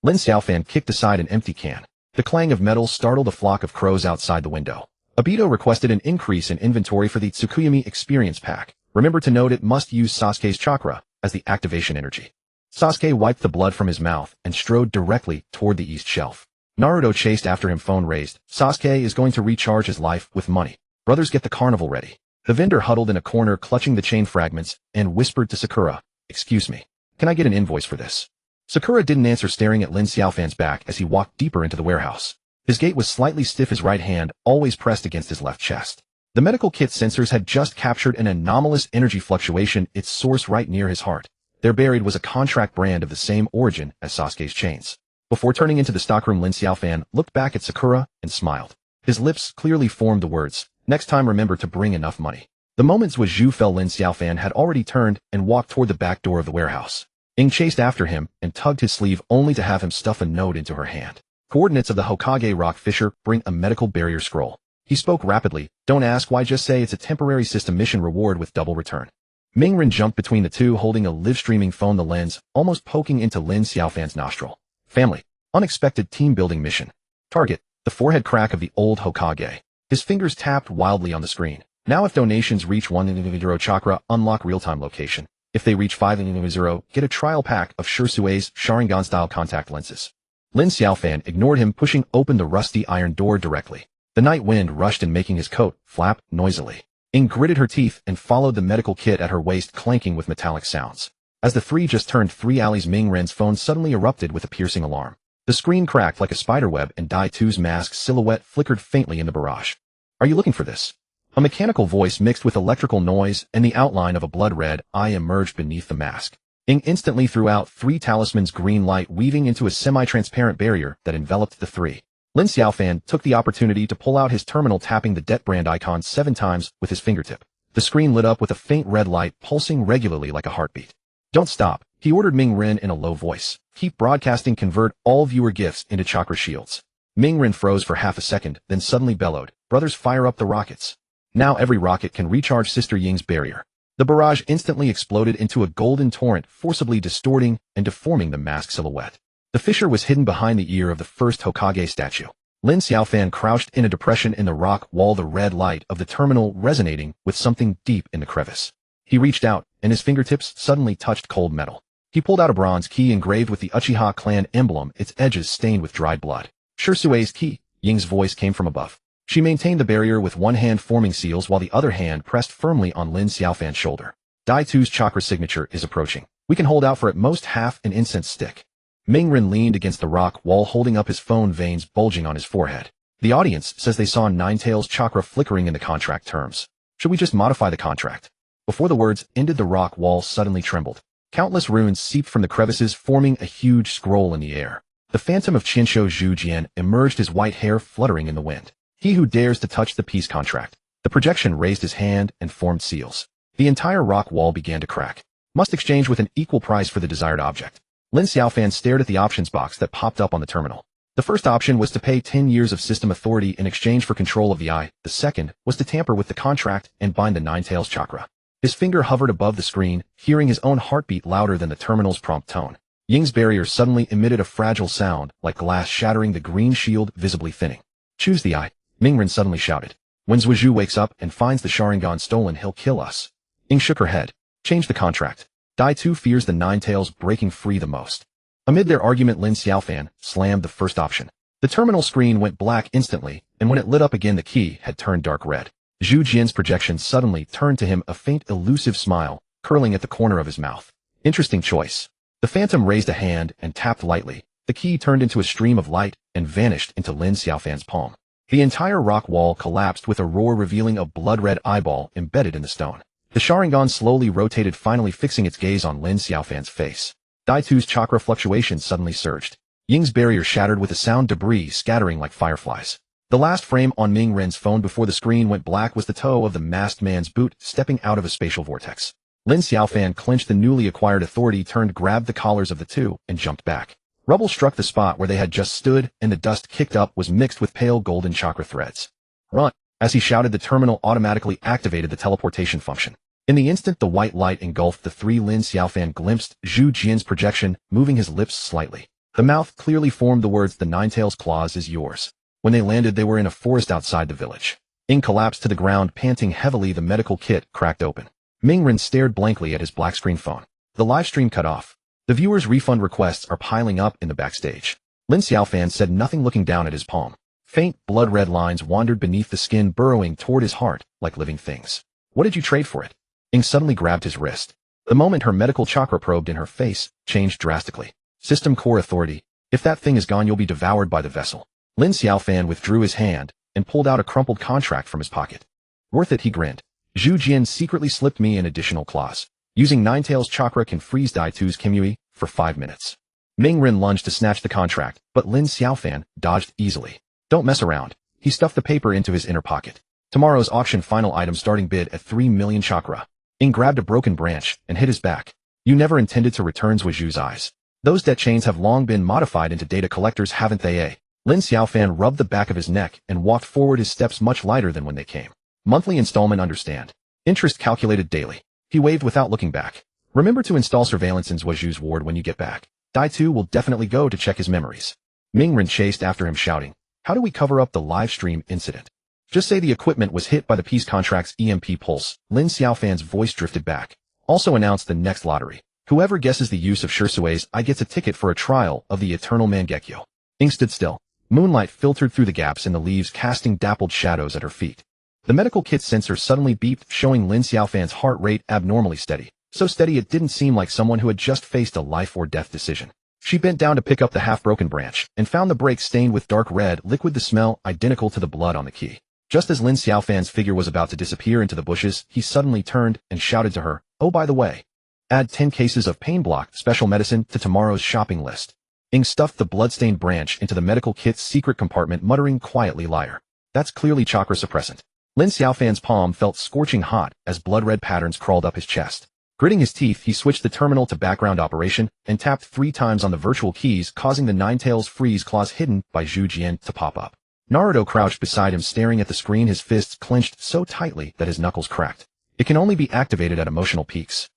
Lin Xiaofan kicked aside an empty can. The clang of metal startled a flock of crows outside the window. Obito requested an increase in inventory for the Tsukuyami Experience Pack. Remember to note it must use Sasuke's chakra as the activation energy. Sasuke wiped the blood from his mouth and strode directly toward the east shelf. Naruto chased after him, phone raised. Sasuke is going to recharge his life with money. Brothers, get the carnival ready. The vendor huddled in a corner, clutching the chain fragments, and whispered to Sakura, "Excuse me, can I get an invoice for this?" Sakura didn't answer, staring at Lin Xiaofan's back as he walked deeper into the warehouse. His gait was slightly stiff, his right hand always pressed against his left chest. The medical kit sensors had just captured an anomalous energy fluctuation, its source right near his heart. There buried was a contract brand of the same origin as Sasuke's chains. Before turning into the stockroom, Lin Xiaofan looked back at Sakura and smiled. His lips clearly formed the words, "Next time remember to bring enough money." The moment was Zhu fell. Lin Xiaofan had already turned and walked toward the back door of the warehouse. Ying chased after him and tugged his sleeve, only to have him stuff a note into her hand. Coordinates of the Hokage Rock Fisher, bring a medical barrier scroll. He spoke rapidly. Don't ask why, just say it's a temporary system mission, reward with double return. Mingren jumped between the two, holding a live-streaming phone, the lens almost poking into Lin Xiaofan's nostril. Family. Unexpected team-building mission. Target. The forehead crack of the old Hokage. His fingers tapped wildly on the screen. Now if donations reach 1 chakra, unlock real-time location. If they reach 5, get a trial pack of Shursue's Sharingan-style contact lenses. Lin Xiaofan ignored him, pushing open the rusty iron door directly. The night wind rushed in, making his coat flap noisily. Ying gritted her teeth and followed the medical kit at her waist, clanking with metallic sounds. As the three just turned 3 alleys, Mingren's phone suddenly erupted with a piercing alarm. The screen cracked like a spiderweb, and Dai Tu's masked silhouette flickered faintly in the barrage. Are you looking for this? A mechanical voice mixed with electrical noise and the outline of a blood-red eye emerged beneath the mask. Ying instantly threw out 3 talismans, green light weaving into a semi-transparent barrier that enveloped the three. Lin Xiaofan took the opportunity to pull out his terminal, tapping the Det brand icon 7 times with his fingertip. The screen lit up with a faint red light pulsing regularly like a heartbeat. Don't stop, he ordered Mingren in a low voice. Keep broadcasting, convert all viewer gifts into chakra shields. Mingren froze for half a second, then suddenly bellowed, brothers, fire up the rockets. Now every rocket can recharge Sister Ying's barrier. The barrage instantly exploded into a golden torrent, forcibly distorting and deforming the masked silhouette. The fissure was hidden behind the ear of the first Hokage statue. Lin Xiaofan crouched in a depression in the rock wall, the red light of the terminal resonating with something deep in the crevice. He reached out, and his fingertips suddenly touched cold metal. He pulled out a bronze key engraved with the Uchiha clan emblem, its edges stained with dried blood. Shursue's key, Ying's voice came from above. She maintained the barrier with one hand forming seals while the other hand pressed firmly on Lin Xiaofan's shoulder. Dai Tu's chakra signature is approaching. We can hold out for at most half an incense stick. Mingren leaned against the rock wall, holding up his phone, veins bulging on his forehead. The audience says they saw Ninetail's chakra flickering in the contract terms. Should we just modify the contract? Before the words ended, the rock wall suddenly trembled. Countless runes seeped from the crevices, forming a huge scroll in the air. The phantom of Qinsho Zhujian emerged, his white hair fluttering in the wind. He who dares to touch the peace contract. The projection raised his hand and formed seals. The entire rock wall began to crack. Must exchange with an equal price for the desired object. Lin Xiaofan stared at the options box that popped up on the terminal. The first option was to pay 10 years of system authority in exchange for control of the eye. The second was to tamper with the contract and bind the Ninetail's chakra. His finger hovered above the screen, hearing his own heartbeat louder than the terminal's prompt tone. Ying's barrier suddenly emitted a fragile sound, like glass shattering, the green shield visibly thinning. Choose the eye, Mingren suddenly shouted. When Zhuju wakes up and finds the Sharingan stolen, he'll kill us. Ying shook her head. Change the contract. Dai Tu fears the Nine Tails breaking free the most. Amid their argument, Lin Xiaofan slammed the first option. The terminal screen went black instantly, and when it lit up again the key had turned dark red. Zhu Jian's projection suddenly turned to him, a faint elusive smile curling at the corner of his mouth. Interesting choice. The phantom raised a hand and tapped lightly. The key turned into a stream of light and vanished into Lin Xiaofan's palm. The entire rock wall collapsed with a roar, revealing a blood-red eyeball embedded in the stone. The Sharingan slowly rotated, finally fixing its gaze on Lin Xiaofan's face. Dai Tu's chakra fluctuation suddenly surged. Ying's barrier shattered with a sound, debris scattering like fireflies. The last frame on Ming Ren's phone before the screen went black was the toe of the masked man's boot stepping out of a spatial vortex. Lin Xiaofan clenched the newly acquired authority, grabbed the collars of the two, and jumped back. Rubble struck the spot where they had just stood, and the dust kicked up was mixed with pale golden chakra threads. Run! As he shouted, the terminal automatically activated the teleportation function. In the instant the white light engulfed the three, Lin Xiaofan glimpsed Zhu Jian's projection, moving his lips slightly. The mouth clearly formed the words, "The Nine Tails claws is yours." When they landed, they were in a forest outside the village. Ying collapsed to the ground, panting heavily. The medical kit cracked open. Ming Ren stared blankly at his black screen phone. The live stream cut off. The viewers' refund requests are piling up in the backstage. Lin Xiaofan said nothing, looking down at his palm. Faint, blood-red lines wandered beneath the skin, burrowing toward his heart like living things. What did you trade for it? Ying suddenly grabbed his wrist. The moment her medical chakra probed in her face changed drastically. System core authority. If that thing is gone, you'll be devoured by the vessel. Lin Xiaofan withdrew his hand and pulled out a crumpled contract from his pocket. Worth it, he grinned. Zhu Jian secretly slipped me an additional clause. Using Nine Tails chakra can freeze Dai Tu's Kimui for 5 minutes. Ming Ren lunged to snatch the contract, but Lin Xiaofan dodged easily. Don't mess around. He stuffed the paper into his inner pocket. Tomorrow's auction, final item, starting bid at 3 million chakra. Ying grabbed a broken branch and hit his back. You never intended to return Zhuju's eyes. Those debt chains have long been modified into data collectors, haven't they? Lin Xiaofan rubbed the back of his neck and walked forward, his steps much lighter than when they came. Monthly installment, understand. Interest calculated daily. He waved without looking back. Remember to install surveillance in Zhuju's ward when you get back. Dai Tu will definitely go to check his memories. Ming Ren chased after him, shouting, how do we cover up the live stream incident? Just say the equipment was hit by the peace contract's EMP pulse. Lin Xiaofan's voice drifted back. Also announce the next lottery. Whoever guesses the use of Shirsui's eye gets a ticket for a trial of the Eternal Mangekyo. Ying stood still. Moonlight filtered through the gaps in the leaves, casting dappled shadows at her feet. The medical kit sensor suddenly beeped, showing Lin Xiaofan's heart rate abnormally steady. So steady it didn't seem like someone who had just faced a life-or-death decision. She bent down to pick up the half-broken branch, and found the break stained with dark red liquid, the smell identical to the blood on the key. Just as Lin Xiaofan's figure was about to disappear into the bushes, he suddenly turned and shouted to her, oh, by the way, add 10 cases of pain block special medicine to tomorrow's shopping list. Ying stuffed the blood-stained branch into the medical kit's secret compartment, muttering quietly, liar. That's clearly chakra suppressant. Lin Xiaofan's palm felt scorching hot as blood-red patterns crawled up his chest. Gritting his teeth, he switched the terminal to background operation and tapped 3 times on the virtual keys, causing the Nine Tails freeze claws hidden by Zhu Jian to pop up. Naruto crouched beside him, staring at the screen, his fists clenched so tightly that his knuckles cracked. It can only be activated at emotional peaks.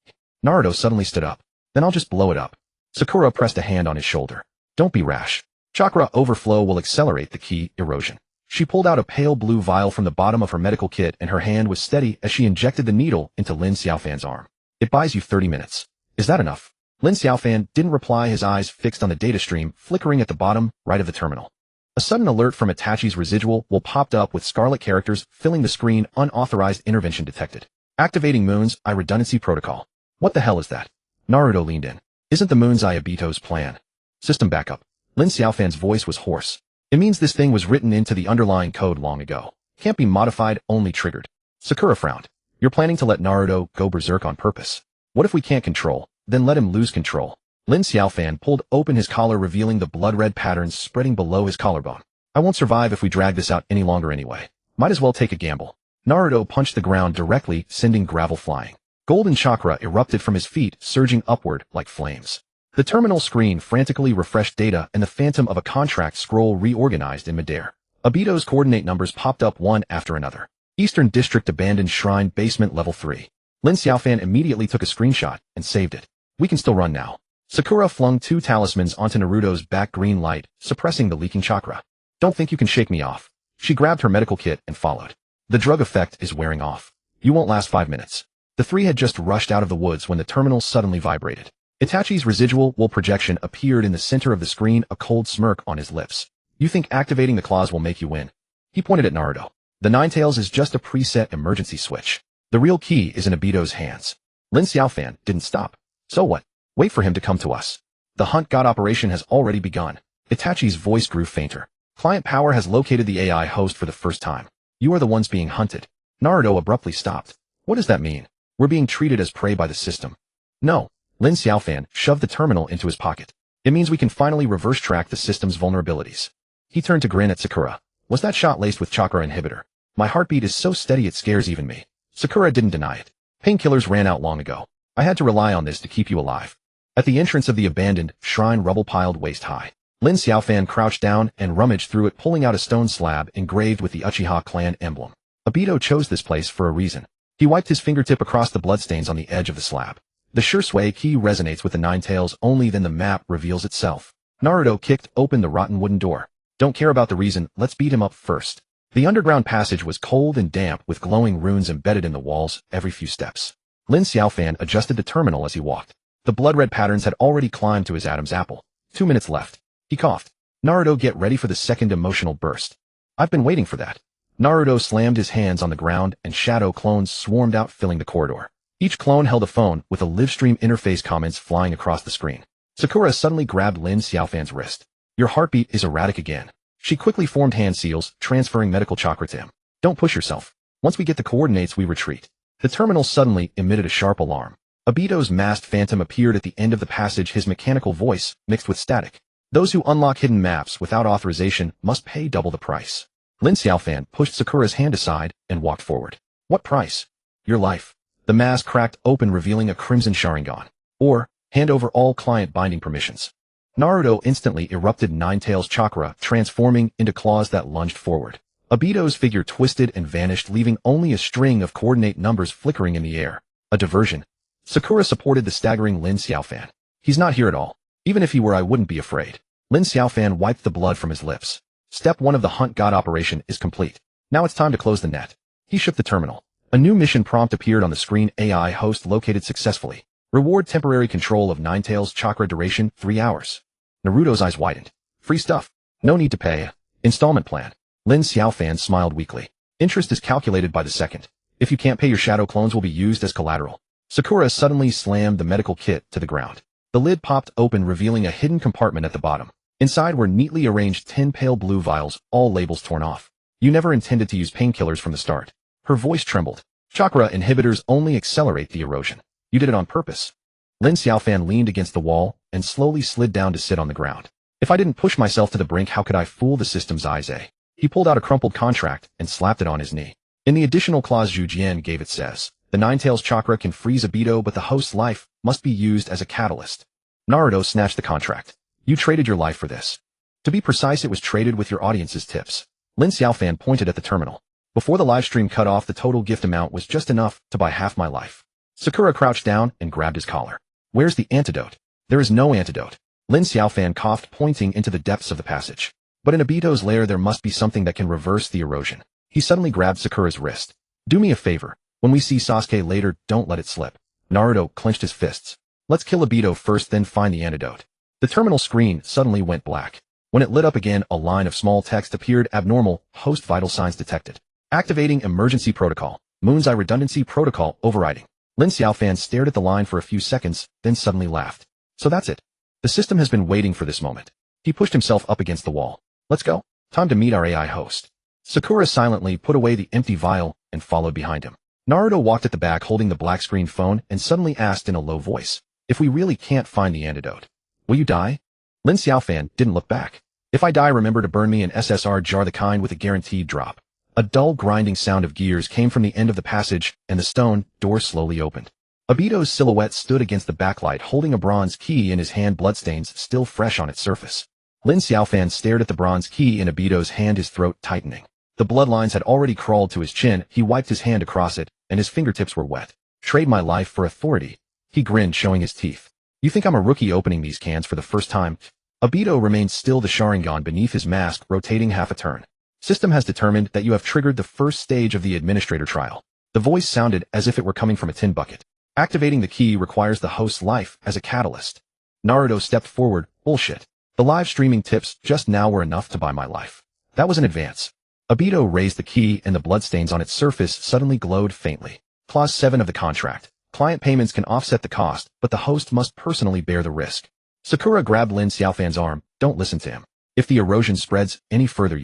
Naruto suddenly stood up. Then I'll just blow it up. Sakura pressed a hand on his shoulder. Don't be rash. Chakra overflow will accelerate the ki erosion. She pulled out a pale blue vial from the bottom of her medical kit, and her hand was steady as she injected the needle into Lin Xiaofan's arm. It buys you 30 minutes. Is that enough? Lin Xiaofan didn't reply, his eyes fixed on the data stream flickering at the bottom right of the terminal. A sudden alert from Itachi's residual will popped up with scarlet characters filling the screen. Unauthorized intervention detected. Activating Moon's Eye redundancy protocol. What the hell is that? Naruto leaned in. Isn't the Moon's Eye Obito's plan? System backup. Lin Xiaofan's voice was hoarse. It means this thing was written into the underlying code long ago. Can't be modified, only triggered. Sakura frowned. You're planning to let Naruto go berserk on purpose. What if we can't control? Then let him lose control. Lin Xiaofan pulled open his collar, revealing the blood-red patterns spreading below his collarbone. I won't survive if we drag this out any longer anyway. Might as well take a gamble. Naruto punched the ground directly, sending gravel flying. Golden chakra erupted from his feet, surging upward like flames. The terminal screen frantically refreshed data, and the phantom of a contract scroll reorganized in midair. Obito's coordinate numbers popped up one after another. Eastern District Abandoned Shrine Basement Level 3. Lin Xiaofan immediately took a screenshot and saved it. We can still run now. Sakura flung 2 talismans onto Naruto's back, green light, suppressing the leaking chakra. Don't think you can shake me off. She grabbed her medical kit and followed. The drug effect is wearing off. You won't last 5 minutes. The three had just rushed out of the woods when the terminal suddenly vibrated. Itachi's residual wool projection appeared in the center of the screen, a cold smirk on his lips. You think activating the claws will make you win? He pointed at Naruto. The Ninetales is just a preset emergency switch. The real key is in Obito's hands. Lin Xiaofan didn't stop. So what? Wait for him to come to us. The hunt god operation has already begun. Itachi's voice grew fainter. Client power has located the AI host for the first time. You are the ones being hunted. Naruto abruptly stopped. What does that mean? We're being treated as prey by the system. No. Lin Xiaofan shoved the terminal into his pocket. It means we can finally reverse track the system's vulnerabilities. He turned to grin at Sakura. Was that shot laced with chakra inhibitor? My heartbeat is so steady it scares even me. Sakura didn't deny it. Painkillers ran out long ago. I had to rely on this to keep you alive. At the entrance of the abandoned shrine, rubble piled waist high. Lin Xiaofan crouched down and rummaged through it, pulling out a stone slab engraved with the Uchiha clan emblem. Obito chose this place for a reason. He wiped his fingertip across the bloodstains on the edge of the slab. The Shursui key resonates with the Ninetales, only then the map reveals itself. Naruto kicked open the rotten wooden door. Don't care about the reason, let's beat him up first. The underground passage was cold and damp, with glowing runes embedded in the walls every few steps. Lin Xiaofan adjusted the terminal as he walked. The blood-red patterns had already climbed to his Adam's apple. 2 minutes left. He coughed. Naruto, get ready for the second emotional burst. I've been waiting for that. Naruto slammed his hands on the ground and shadow clones swarmed out, filling the corridor. Each clone held a phone with a livestream interface, comments flying across the screen. Sakura suddenly grabbed Lin Xiaofan's wrist. Your heartbeat is erratic again. She quickly formed hand seals, transferring medical chakra to him. Don't push yourself. Once we get the coordinates, we retreat. The terminal suddenly emitted a sharp alarm. Obito's masked phantom appeared at the end of the passage, his mechanical voice mixed with static. Those who unlock hidden maps without authorization must pay double the price. Lin Xiaofan pushed Sakura's hand aside and walked forward. What price? Your life. The mask cracked open, revealing a crimson Sharingan. Or, hand over all client binding permissions. Naruto instantly erupted Ninetales chakra, transforming into claws that lunged forward. Obito's figure twisted and vanished, leaving only a string of coordinate numbers flickering in the air. A diversion. Sakura supported the staggering Lin Xiaofan. He's not here at all. Even if he were, I wouldn't be afraid. Lin Xiaofan wiped the blood from his lips. Step 1 of the hunt god operation is complete. Now it's time to close the net. He shook the terminal. A new mission prompt appeared on the screen. AI host located successfully. Reward temporary control of Ninetales chakra, duration 3 hours. Naruto's eyes widened. Free stuff. No need to pay. Installment plan. Lin Xiaofan smiled weakly. Interest is calculated by the second. If you can't pay, your shadow clones will be used as collateral. Sakura suddenly slammed the medical kit to the ground. The lid popped open, revealing a hidden compartment at the bottom. Inside were neatly arranged 10 pale blue vials, all labels torn off. You never intended to use painkillers from the start. Her voice trembled. Chakra inhibitors only accelerate the erosion. You did it on purpose. Lin Xiaofan leaned against the wall and slowly slid down to sit on the ground. If I didn't push myself to the brink, how could I fool the system's eyes, eh? He pulled out a crumpled contract and slapped it on his knee. In the additional clause Zhu Jian gave, it says, the Ninetales chakra can freeze Obito, but the host's life must be used as a catalyst. Naruto snatched the contract. You traded your life for this. To be precise, it was traded with your audience's tips. Lin Xiaofan pointed at the terminal. Before the livestream cut off, the total gift amount was just enough to buy half my life. Sakura crouched down and grabbed his collar. Where's the antidote? There is no antidote. Lin Xiaofan coughed, pointing into the depths of the passage. But in Obito's lair there must be something that can reverse the erosion. He suddenly grabbed Sakura's wrist. Do me a favor. When we see Sasuke later, don't let it slip. Naruto clenched his fists. Let's kill Obito first, then find the antidote. The terminal screen suddenly went black. When it lit up again, a line of small text appeared. Abnormal, host vital signs detected. Activating emergency protocol. Moon's Eye redundancy protocol overriding. Lin Xiaofan stared at the line for a few seconds, then suddenly laughed. So that's it. The system has been waiting for this moment. He pushed himself up against the wall. Let's go. Time to meet our AI host. Sakura silently put away the empty vial and followed behind him. Naruto walked at the back holding the black screen phone and suddenly asked in a low voice, if we really can't find the antidote, will you die? Lin Xiaofan didn't look back. If I die, remember to burn me an SSR jar, the kind with a guaranteed drop. A dull grinding sound of gears came from the end of the passage, and the stone door slowly opened. Obito's silhouette stood against the backlight, holding a bronze key in his hand, bloodstains still fresh on its surface. Lin Xiaofan stared at the bronze key in Obito's hand, his throat tightening. The bloodlines had already crawled to his chin. He wiped his hand across it, and his fingertips were wet. Trade my life for authority. He grinned, showing his teeth. You think I'm a rookie opening these cans for the first time? Obito remained still, the Sharingan beneath his mask rotating half a turn. System has determined that you have triggered the first stage of the administrator trial. The voice sounded as if it were coming from a tin bucket. Activating the key requires the host's life as a catalyst. Naruto stepped forward. Bullshit. The live streaming tips just now were enough to buy my life. That was an advance. Obito raised the key and the bloodstains on its surface suddenly glowed faintly. Clause 7 of the contract. Client payments can offset the cost, but the host must personally bear the risk. Sakura grabbed Lin Xiaofan's arm. Don't listen to him. If the erosion spreads any further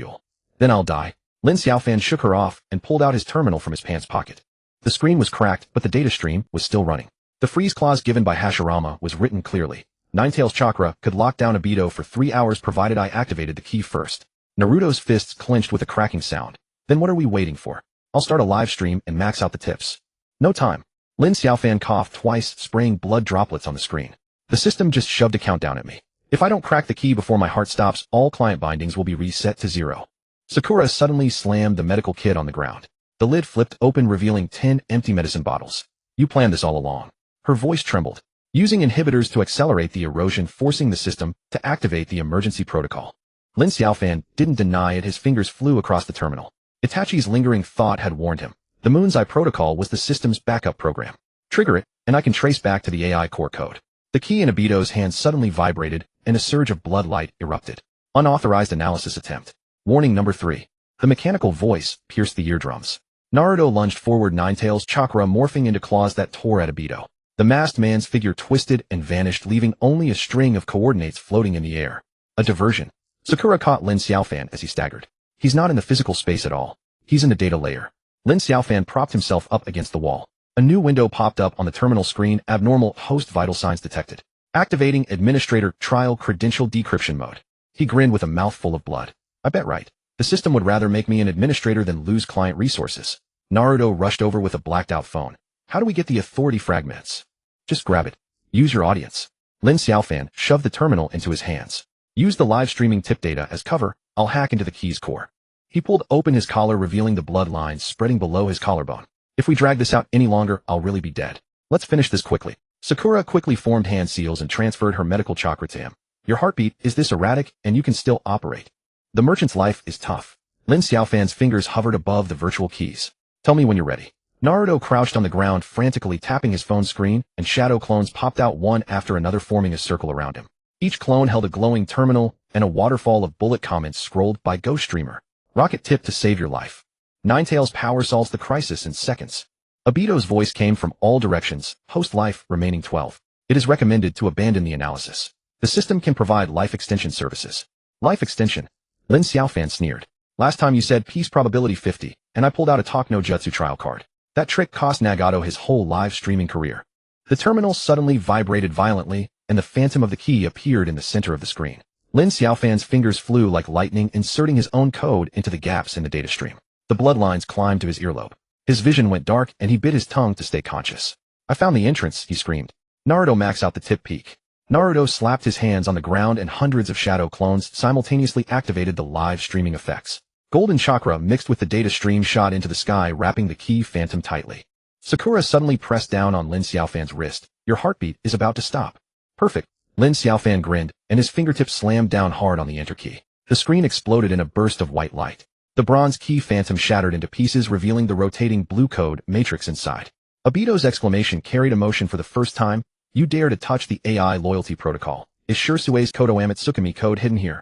then I'll die. Lin Xiaofan shook her off and pulled out his terminal from his pants pocket. The screen was cracked, but the data stream was still running. The freeze clause given by Hashirama was written clearly. Ninetales chakra could lock down Obito for 3 hours provided I activated the key first. Naruto's fists clenched with a cracking sound. Then what are we waiting for? I'll start a live stream and max out the tips. No time. Lin Xiaofan coughed twice, spraying blood droplets on the screen. The system just shoved a countdown at me. If I don't crack the key before my heart stops, all client bindings will be reset to 0. Sakura suddenly slammed the medical kit on the ground. The lid flipped open, revealing 10 empty medicine bottles. You planned this all along. Her voice trembled. Using inhibitors to accelerate the erosion, forcing the system to activate the emergency protocol. Lin Xiaofan didn't deny it. His fingers flew across the terminal. Itachi's lingering thought had warned him. The Moon's Eye protocol was the system's backup program. Trigger it, and I can trace back to the AI core code. The key in Obito's hand suddenly vibrated, and a surge of blood light erupted. Unauthorized analysis attempt. Warning number 3. The mechanical voice pierced the eardrums. Naruto lunged forward, Ninetales chakra morphing into claws that tore at Obito. The masked man's figure twisted and vanished, leaving only a string of coordinates floating in the air. A diversion. Sakura caught Lin Xiaofan as he staggered. He's not in the physical space at all. He's in the data layer. Lin Xiaofan propped himself up against the wall. A new window popped up on the terminal screen. Abnormal host vital signs detected. Activating administrator trial credential decryption mode. He grinned with a mouthful of blood. I bet right. The system would rather make me an administrator than lose client resources. Naruto rushed over with a blacked out phone. How do we get the authority fragments? Just grab it. Use your audience. Lin Xiaofan shoved the terminal into his hands. Use the live streaming tip data as cover. I'll hack into the key's core. He pulled open his collar, revealing the blood lines spreading below his collarbone. If we drag this out any longer, I'll really be dead. Let's finish this quickly. Sakura quickly formed hand seals and transferred her medical chakra to him. Your heartbeat is this erratic, and you can still operate. The merchant's life is tough. Lin Xiaofan's fingers hovered above the virtual keys. Tell me when you're ready. Naruto crouched on the ground, frantically tapping his phone screen, and shadow clones popped out one after another, forming a circle around him. Each clone held a glowing terminal, and a waterfall of bullet comments scrolled by Ghost Streamer. Rocket tip to save your life. Ninetales power solves the crisis in seconds. Obito's voice came from all directions. Host life remaining 12. It is recommended to abandon the analysis. The system can provide life extension services. Life extension? Lin Xiaofan sneered. Last time you said peace probability 50, and I pulled out a talk no jutsu trial card. That trick cost Nagato his whole live streaming career. The terminal suddenly vibrated violently, and the phantom of the key appeared in the center of the screen. Lin Xiaofan's fingers flew like lightning, inserting his own code into the gaps in the data stream. The bloodlines climbed to his earlobe. His vision went dark, and he bit his tongue to stay conscious. I found the entrance, he screamed. Naruto max out the tip peak. Naruto slapped his hands on the ground, and hundreds of shadow clones simultaneously activated the live streaming effects. Golden chakra mixed with the data stream shot into the sky, wrapping the key phantom tightly. Sakura suddenly pressed down on Lin Xiaofan's wrist. Your heartbeat is about to stop. Perfect. Lin Xiaofan grinned, and his fingertips slammed down hard on the enter key. The screen exploded in a burst of white light. The bronze key phantom shattered into pieces, revealing the rotating blue code matrix inside. Obito's exclamation carried emotion for the first time. You dare to touch the AI loyalty protocol. Is Shirsue's Kodo Amatsukami code hidden here?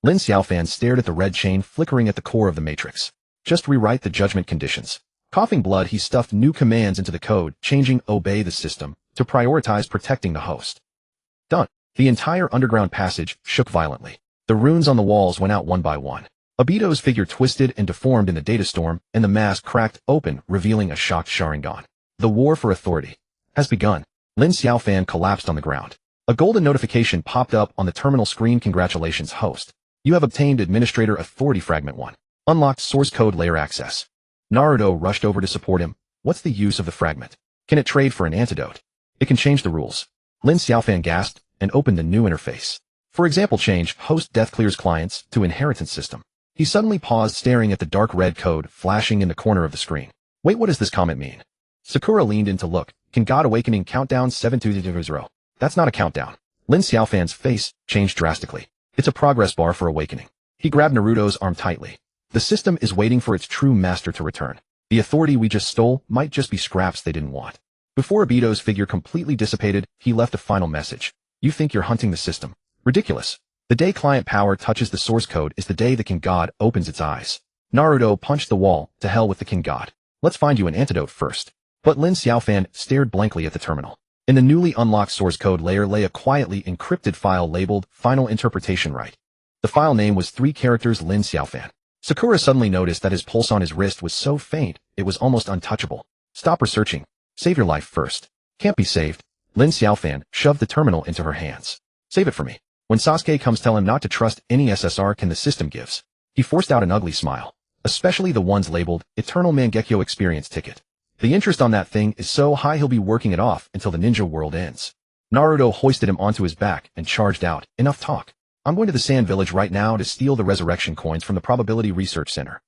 Lin Xiaofan stared at the red chain flickering at the core of the matrix. Just rewrite the judgment conditions. Coughing blood, he stuffed new commands into the code, changing obey the system to prioritize protecting the host. Done. The entire underground passage shook violently. The runes on the walls went out one by one. Obito's figure twisted and deformed in the data storm, and the mask cracked open, revealing a shocked Sharingan. The war for authority has begun. Lin Xiaofan collapsed on the ground. A golden notification popped up on the terminal screen. Congratulations, host. You have obtained Administrator Authority Fragment 1. Unlocked source code layer access. Naruto rushed over to support him. What's the use of the fragment? Can it trade for an antidote? It can change the rules. Lin Xiaofan gasped and opened a new interface. For example, change host death clears clients to inheritance system. He suddenly paused, staring at the dark red code flashing in the corner of the screen. Wait, what does this comment mean? Sakura leaned in to look. Can God Awakening countdown 7200? That's not a countdown. Lin Xiaofan's face changed drastically. It's a progress bar for awakening. He grabbed Naruto's arm tightly. The system is waiting for its true master to return. The authority we just stole might just be scraps they didn't want. Before Obito's figure completely dissipated, he left a final message. You think you're hunting the system? Ridiculous. The day client power touches the source code is the day the King God opens its eyes. Naruto punched the wall. To hell with the King God. Let's find you an antidote first. But Lin Xiaofan stared blankly at the terminal. In the newly unlocked source code layer lay a quietly encrypted file labeled Final Interpretation Right. The file name was 3 characters Lin Xiaofan. Sakura suddenly noticed that his pulse on his wrist was so faint, it was almost untouchable. Stop researching. Save your life first. Can't be saved. Lin Xiaofan shoved the terminal into her hands. Save it for me. When Sasuke comes, tell him not to trust any SSR the system gives. He forced out an ugly smile. Especially the ones labeled Eternal Mangekyo Experience Ticket. The interest on that thing is so high he'll be working it off until the ninja world ends. Naruto hoisted him onto his back and charged out. Enough talk. I'm going to the Sand Village right now to steal the resurrection coins from the Probability Research Center.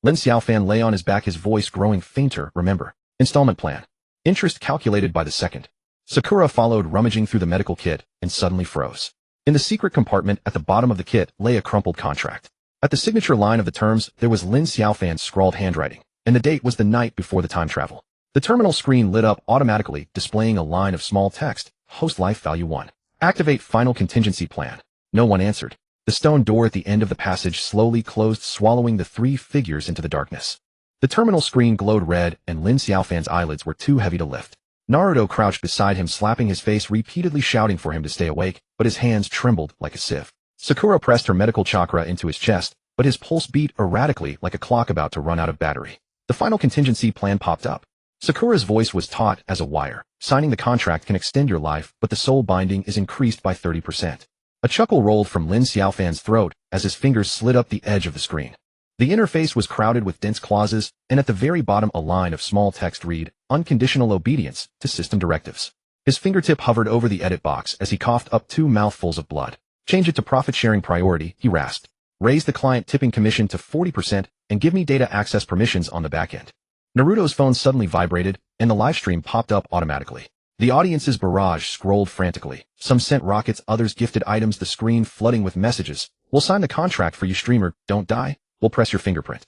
Lin Xiaofan lay on his back, his voice growing fainter. Remember. Installment plan. Interest calculated by the second. Sakura followed, rummaging through the medical kit, and suddenly froze. In the secret compartment at the bottom of the kit lay a crumpled contract. At the signature line of the terms, there was Lin Xiaofan's scrawled handwriting, and the date was the night before the time travel. The terminal screen lit up automatically, displaying a line of small text. Host life value 1. Activate final contingency plan. No one answered. The stone door at the end of the passage slowly closed, swallowing the 3 figures into the darkness. The terminal screen glowed red, and Lin Xiaofan's eyelids were too heavy to lift. Naruto crouched beside him, slapping his face, repeatedly shouting for him to stay awake, but his hands trembled like a sieve. Sakura pressed her medical chakra into his chest, but his pulse beat erratically like a clock about to run out of battery. The final contingency plan popped up. Sakura's voice was taut as a wire. Signing the contract can extend your life, but the soul binding is increased by 30%. A chuckle rolled from Lin Xiaofan's throat as his fingers slid up the edge of the screen. The interface was crowded with dense clauses, and at the very bottom a line of small text read, Unconditional obedience to system directives. His fingertip hovered over the edit box as he coughed up 2 mouthfuls of blood. Change it to profit-sharing priority, he rasped. Raise the client tipping commission to 40% and give me data access permissions on the back end. Naruto's phone suddenly vibrated, and the livestream popped up automatically. The audience's barrage scrolled frantically. Some sent rockets, others gifted items, the screen flooding with messages. We'll sign the contract for you, streamer. Don't die. We'll press your fingerprint.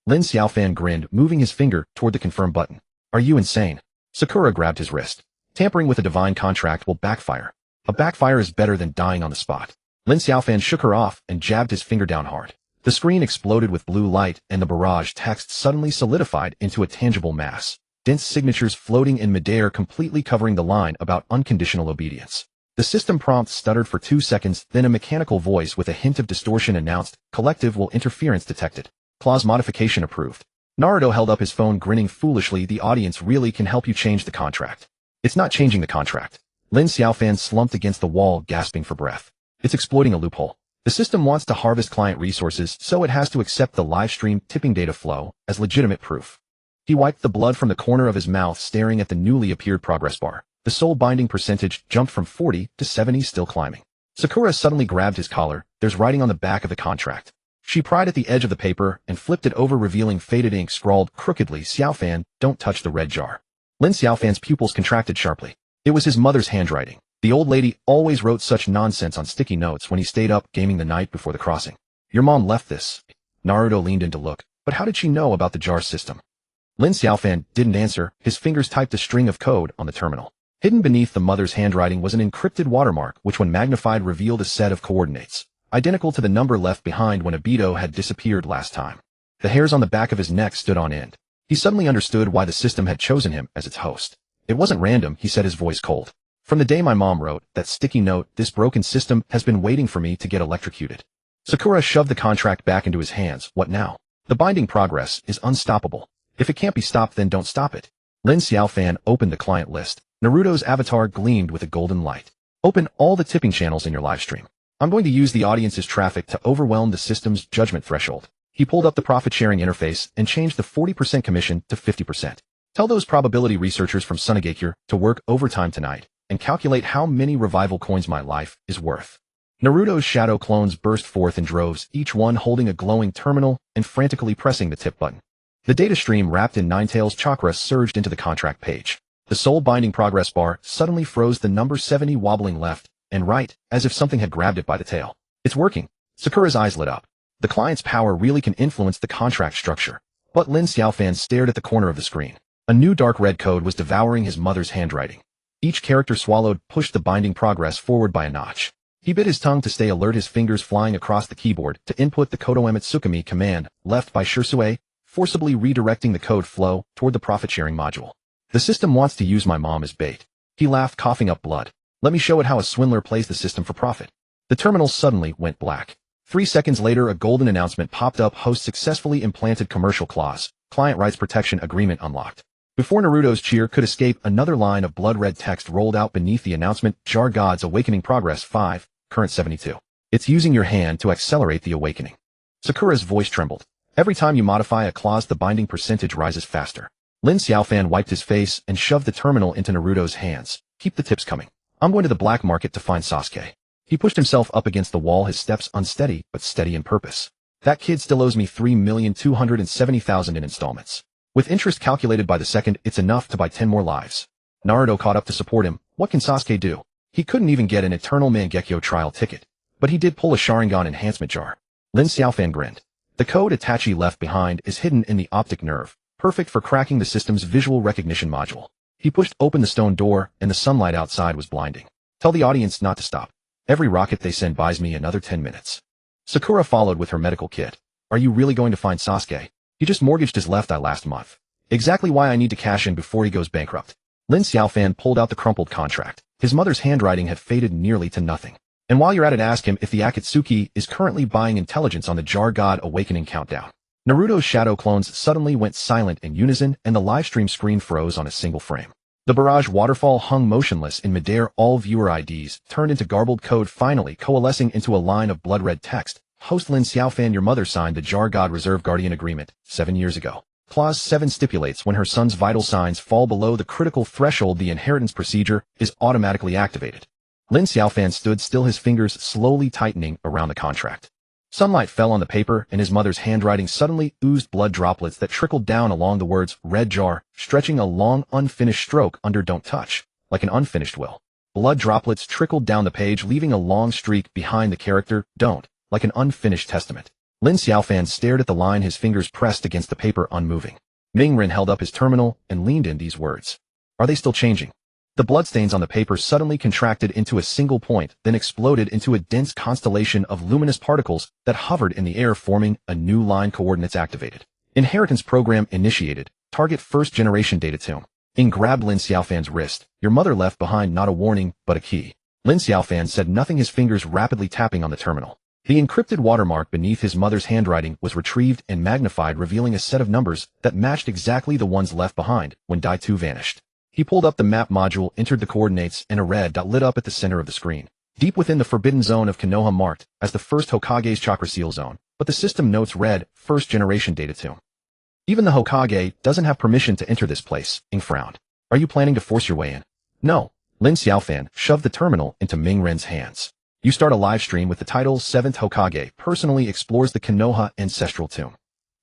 Lin Xiaofan grinned, moving his finger toward the confirm button. Are you insane? Sakura grabbed his wrist. Tampering with a divine contract will backfire. A backfire is better than dying on the spot. Lin Xiaofan shook her off and jabbed his finger down hard. The screen exploded with blue light, and the barrage text suddenly solidified into a tangible mass. Dense signatures floating in midair, completely covering the line about unconditional obedience. The system prompt stuttered for 2 seconds, then a mechanical voice with a hint of distortion announced, Collective will interference detected. Clause modification approved. Naruto held up his phone, grinning foolishly. The audience really can help you change the contract. It's not changing the contract. Lin Xiaofan slumped against the wall, gasping for breath. It's exploiting a loophole. The system wants to harvest client resources, so it has to accept the livestream tipping data flow as legitimate proof. He wiped the blood from the corner of his mouth, staring at the newly appeared progress bar. The soul binding percentage jumped from 40 to 70, still climbing. Sakura suddenly grabbed his collar. There's writing on the back of the contract. She pried at the edge of the paper and flipped it over, revealing faded ink scrawled crookedly, Xiaofan, don't touch the red jar. Lin Xiaofan's pupils contracted sharply. It was his mother's handwriting. The old lady always wrote such nonsense on sticky notes when he stayed up gaming the night before the crossing. Your mom left this. Naruto leaned in to look, but how did she know about the jar system? Lin Xiaofan didn't answer. His fingers typed a string of code on the terminal. Hidden beneath the mother's handwriting was an encrypted watermark, which when magnified revealed a set of coordinates, identical to the number left behind when Obito had disappeared last time. The hairs on the back of his neck stood on end. He suddenly understood why the system had chosen him as its host. It wasn't random, he said, his voice cold. From the day my mom wrote that sticky note, this broken system has been waiting for me to get electrocuted. Sakura shoved the contract back into his hands. What now? The binding progress is unstoppable. If it can't be stopped, then don't stop it. Lin Xiaofan opened the client list. Naruto's avatar gleamed with a golden light. Open all the tipping channels in your livestream. I'm going to use the audience's traffic to overwhelm the system's judgment threshold. He pulled up the profit-sharing interface and changed the 40% commission to 50%. Tell those probability researchers from Sunagakure to work overtime tonight and calculate how many revival coins my life is worth. Naruto's shadow clones burst forth in droves, each one holding a glowing terminal and frantically pressing the tip button. The data stream wrapped in Ninetales chakra surged into the contract page. The soul binding progress bar suddenly froze, the number 70 wobbling left and right, as if something had grabbed it by the tail. It's working. Sakura's eyes lit up. The client's power really can influence the contract structure. But Lin Xiaofan stared at the corner of the screen. A new dark red code was devouring his mother's handwriting. Each character swallowed pushed the binding progress forward by a notch. He bit his tongue to stay alert, his fingers flying across the keyboard to input the Konoha Tsukumi command left by Shisue, forcibly redirecting the code flow toward the profit-sharing module. The system wants to use my mom as bait. He laughed, coughing up blood. Let me show it how a swindler plays the system for profit. The terminal suddenly went black. 3 seconds later, a golden announcement popped up: host successfully implanted commercial clause, client rights protection agreement unlocked. Before Naruto's cheer could escape, another line of blood-red text rolled out beneath the announcement: Jar God's Awakening Progress 5, current 72. It's using your hand to accelerate the awakening. Sakura's voice trembled. Every time you modify a clause, the binding percentage rises faster. Lin Xiaofan wiped his face and shoved the terminal into Naruto's hands. Keep the tips coming. I'm going to the black market to find Sasuke. He pushed himself up against the wall, his steps unsteady but steady in purpose. That kid still owes me 3,270,000 in installments. With interest calculated by the second, it's enough to buy 10 more lives. Naruto caught up to support him. What can Sasuke do? He couldn't even get an Eternal Mangekyo trial ticket. But he did pull a Sharingan enhancement jar. Lin Xiaofan grinned. The code Itachi left behind is hidden in the optic nerve, perfect for cracking the system's visual recognition module. He pushed open the stone door, and the sunlight outside was blinding. Tell the audience not to stop. Every rocket they send buys me another 10 minutes. Sakura followed with her medical kit. Are you really going to find Sasuke? He just mortgaged his left eye last month. Exactly why I need to cash in before he goes bankrupt. Lin Xiaofan pulled out the crumpled contract. His mother's handwriting had faded nearly to nothing. And while you're at it, ask him if the Akatsuki is currently buying intelligence on the Jar God Awakening countdown. Naruto's shadow clones suddenly went silent in unison, and the livestream screen froze on a single frame. The barrage waterfall hung motionless in midair. All viewer IDs turned into garbled code, finally coalescing into a line of blood-red text. Host Lin Xiaofan, your mother signed the Jar God Reserve Guardian Agreement 7 years ago. Clause 7 stipulates when her son's vital signs fall below the critical threshold, the inheritance procedure is automatically activated. Lin Xiaofan stood still, his fingers slowly tightening around the contract. Sunlight fell on the paper, and his mother's handwriting suddenly oozed blood droplets that trickled down along the words Red Jar, stretching a long unfinished stroke under Don't Touch, like an unfinished will. Blood droplets trickled down the page, leaving a long streak behind the character Don't, like an unfinished testament. Lin Xiaofan stared at the line, his fingers pressed against the paper, unmoving. Mingren held up his terminal and leaned in these words. Are they still changing? The bloodstains on the paper suddenly contracted into a single point, then exploded into a dense constellation of luminous particles that hovered in the air, forming a new line. Coordinates activated. Inheritance program initiated. Target first generation data tomb. Ing grabbed Lin Xiaofan's wrist. Your mother left behind not a warning, but a key. Lin Xiaofan said nothing, his fingers rapidly tapping on the terminal. The encrypted watermark beneath his mother's handwriting was retrieved and magnified, revealing a set of numbers that matched exactly the ones left behind when Die 2 vanished. He pulled up the map module, entered the coordinates, and a red dot lit up at the center of the screen. Deep within the forbidden zone of Konoha, marked as the first Hokage's chakra seal zone, but the system notes red, first generation data tomb. Even the Hokage doesn't have permission to enter this place, Ing frowned. Are you planning to force your way in? No. Lin Xiaofan shoved the terminal into Mingren's hands. You start a live stream with the title 7th Hokage personally explores the Konoha ancestral tomb.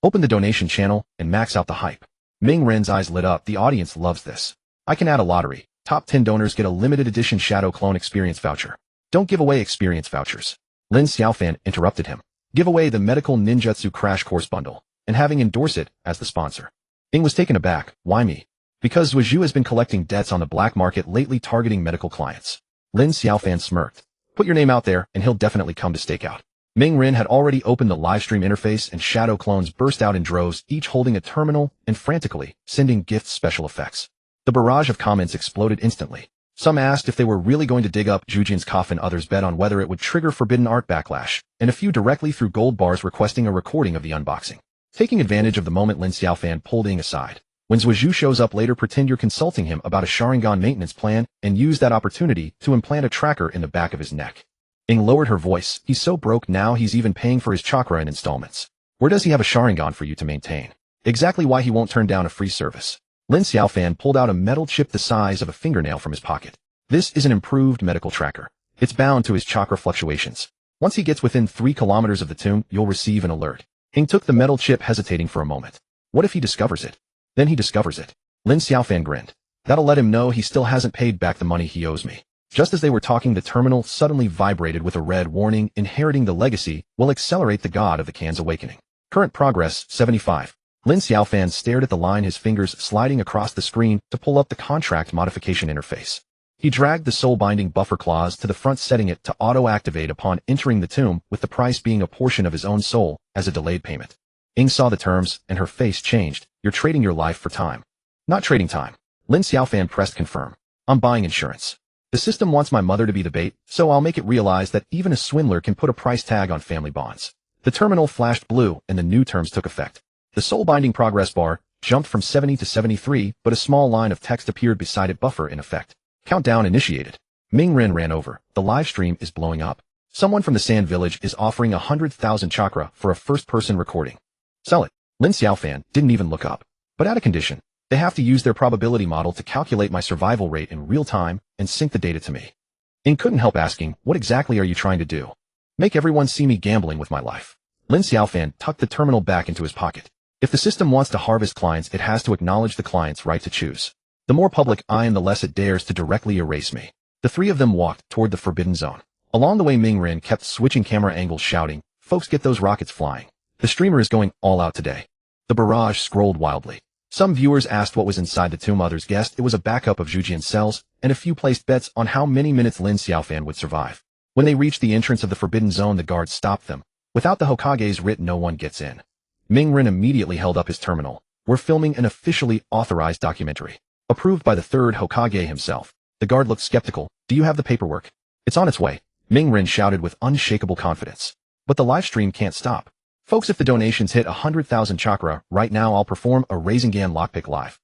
Open the donation channel and max out the hype. Mingren's eyes lit up. The audience loves this. I can add a lottery. Top 10 donors get a limited edition Shadow Clone experience voucher. Don't give away experience vouchers. Lin Xiaofan interrupted him. Give away the medical ninjutsu crash course bundle, and having endorsed it as the sponsor. Ing was taken aback. Why me? Because Zhuozhu has been collecting debts on the black market lately, targeting medical clients. Lin Xiaofan smirked. Put your name out there and he'll definitely come to stake out. Mingren had already opened the livestream interface, and shadow clones burst out in droves, each holding a terminal and frantically sending gifts special effects. The barrage of comments exploded instantly. Some asked if they were really going to dig up Jujin's coffin, others bet on whether it would trigger forbidden art backlash, and a few directly threw gold bars requesting a recording of the unboxing. Taking advantage of the moment, Lin Xiaofan pulled Ing aside. When Zhuozhu shows up later, pretend you're consulting him about a Sharingan maintenance plan and use that opportunity to implant a tracker in the back of his neck. Ing lowered her voice. He's so broke now he's even paying for his chakra in installments. Where does he have a Sharingan for you to maintain? Exactly why he won't turn down a free service. Lin Xiaofan pulled out a metal chip the size of a fingernail from his pocket. This is an improved medical tracker. It's bound to his chakra fluctuations. Once he gets within 3 kilometers of the tomb, you'll receive an alert. Ing took the metal chip, hesitating for a moment. What if he discovers it? Then he discovers it. Lin Xiaofan grinned. That'll let him know he still hasn't paid back the money he owes me. Just as they were talking, the terminal suddenly vibrated with a red warning: inheriting the legacy will accelerate the god of the Kan's awakening. Current progress, 75. Lin Xiaofan stared at the line, his fingers sliding across the screen to pull up the contract modification interface. He dragged the soul-binding buffer clause to the front, setting it to auto-activate upon entering the tomb, with the price being a portion of his own soul as a delayed payment. Ying saw the terms, and her face changed. You're trading your life for time. Not trading time. Lin Xiaofan pressed confirm. I'm buying insurance. The system wants my mother to be the bait, so I'll make it realize that even a swindler can put a price tag on family bonds. The terminal flashed blue, and the new terms took effect. The soul-binding progress bar jumped from 70 to 73, but a small line of text appeared beside it. Buffer in effect. Countdown initiated. Ming Ren ran over. The live stream is blowing up. Someone from the Sand Village is offering 100,000 chakra for a first-person recording. Sell it. Lin Xiaofan didn't even look up. But at a condition. They have to use their probability model to calculate my survival rate in real time and sync the data to me. Ying couldn't help asking, what exactly are you trying to do? Make everyone see me gambling with my life. Lin Xiaofan tucked the terminal back into his pocket. If the system wants to harvest clients, it has to acknowledge the client's right to choose. The more public I am, the less it dares to directly erase me. The three of them walked toward the forbidden zone. Along the way, Ming Ren kept switching camera angles, shouting, folks, get those rockets flying. The streamer is going all out today. The barrage scrolled wildly. Some viewers asked what was inside the tomb, others guessed it was a backup of Zhujian's cells, and a few placed bets on how many minutes Lin Xiaofan would survive. When they reached the entrance of the forbidden zone, the guards stopped them. Without the Hokage's writ, no one gets in. Ming Ren immediately held up his terminal. We're filming an officially authorized documentary. Approved by the third Hokage himself. The guard looked skeptical. Do you have the paperwork? It's on its way. Ming Ren shouted with unshakable confidence. But the live stream can't stop. Folks, if the donations hit 100,000 chakra, right now I'll perform a Sharingan lockpick live.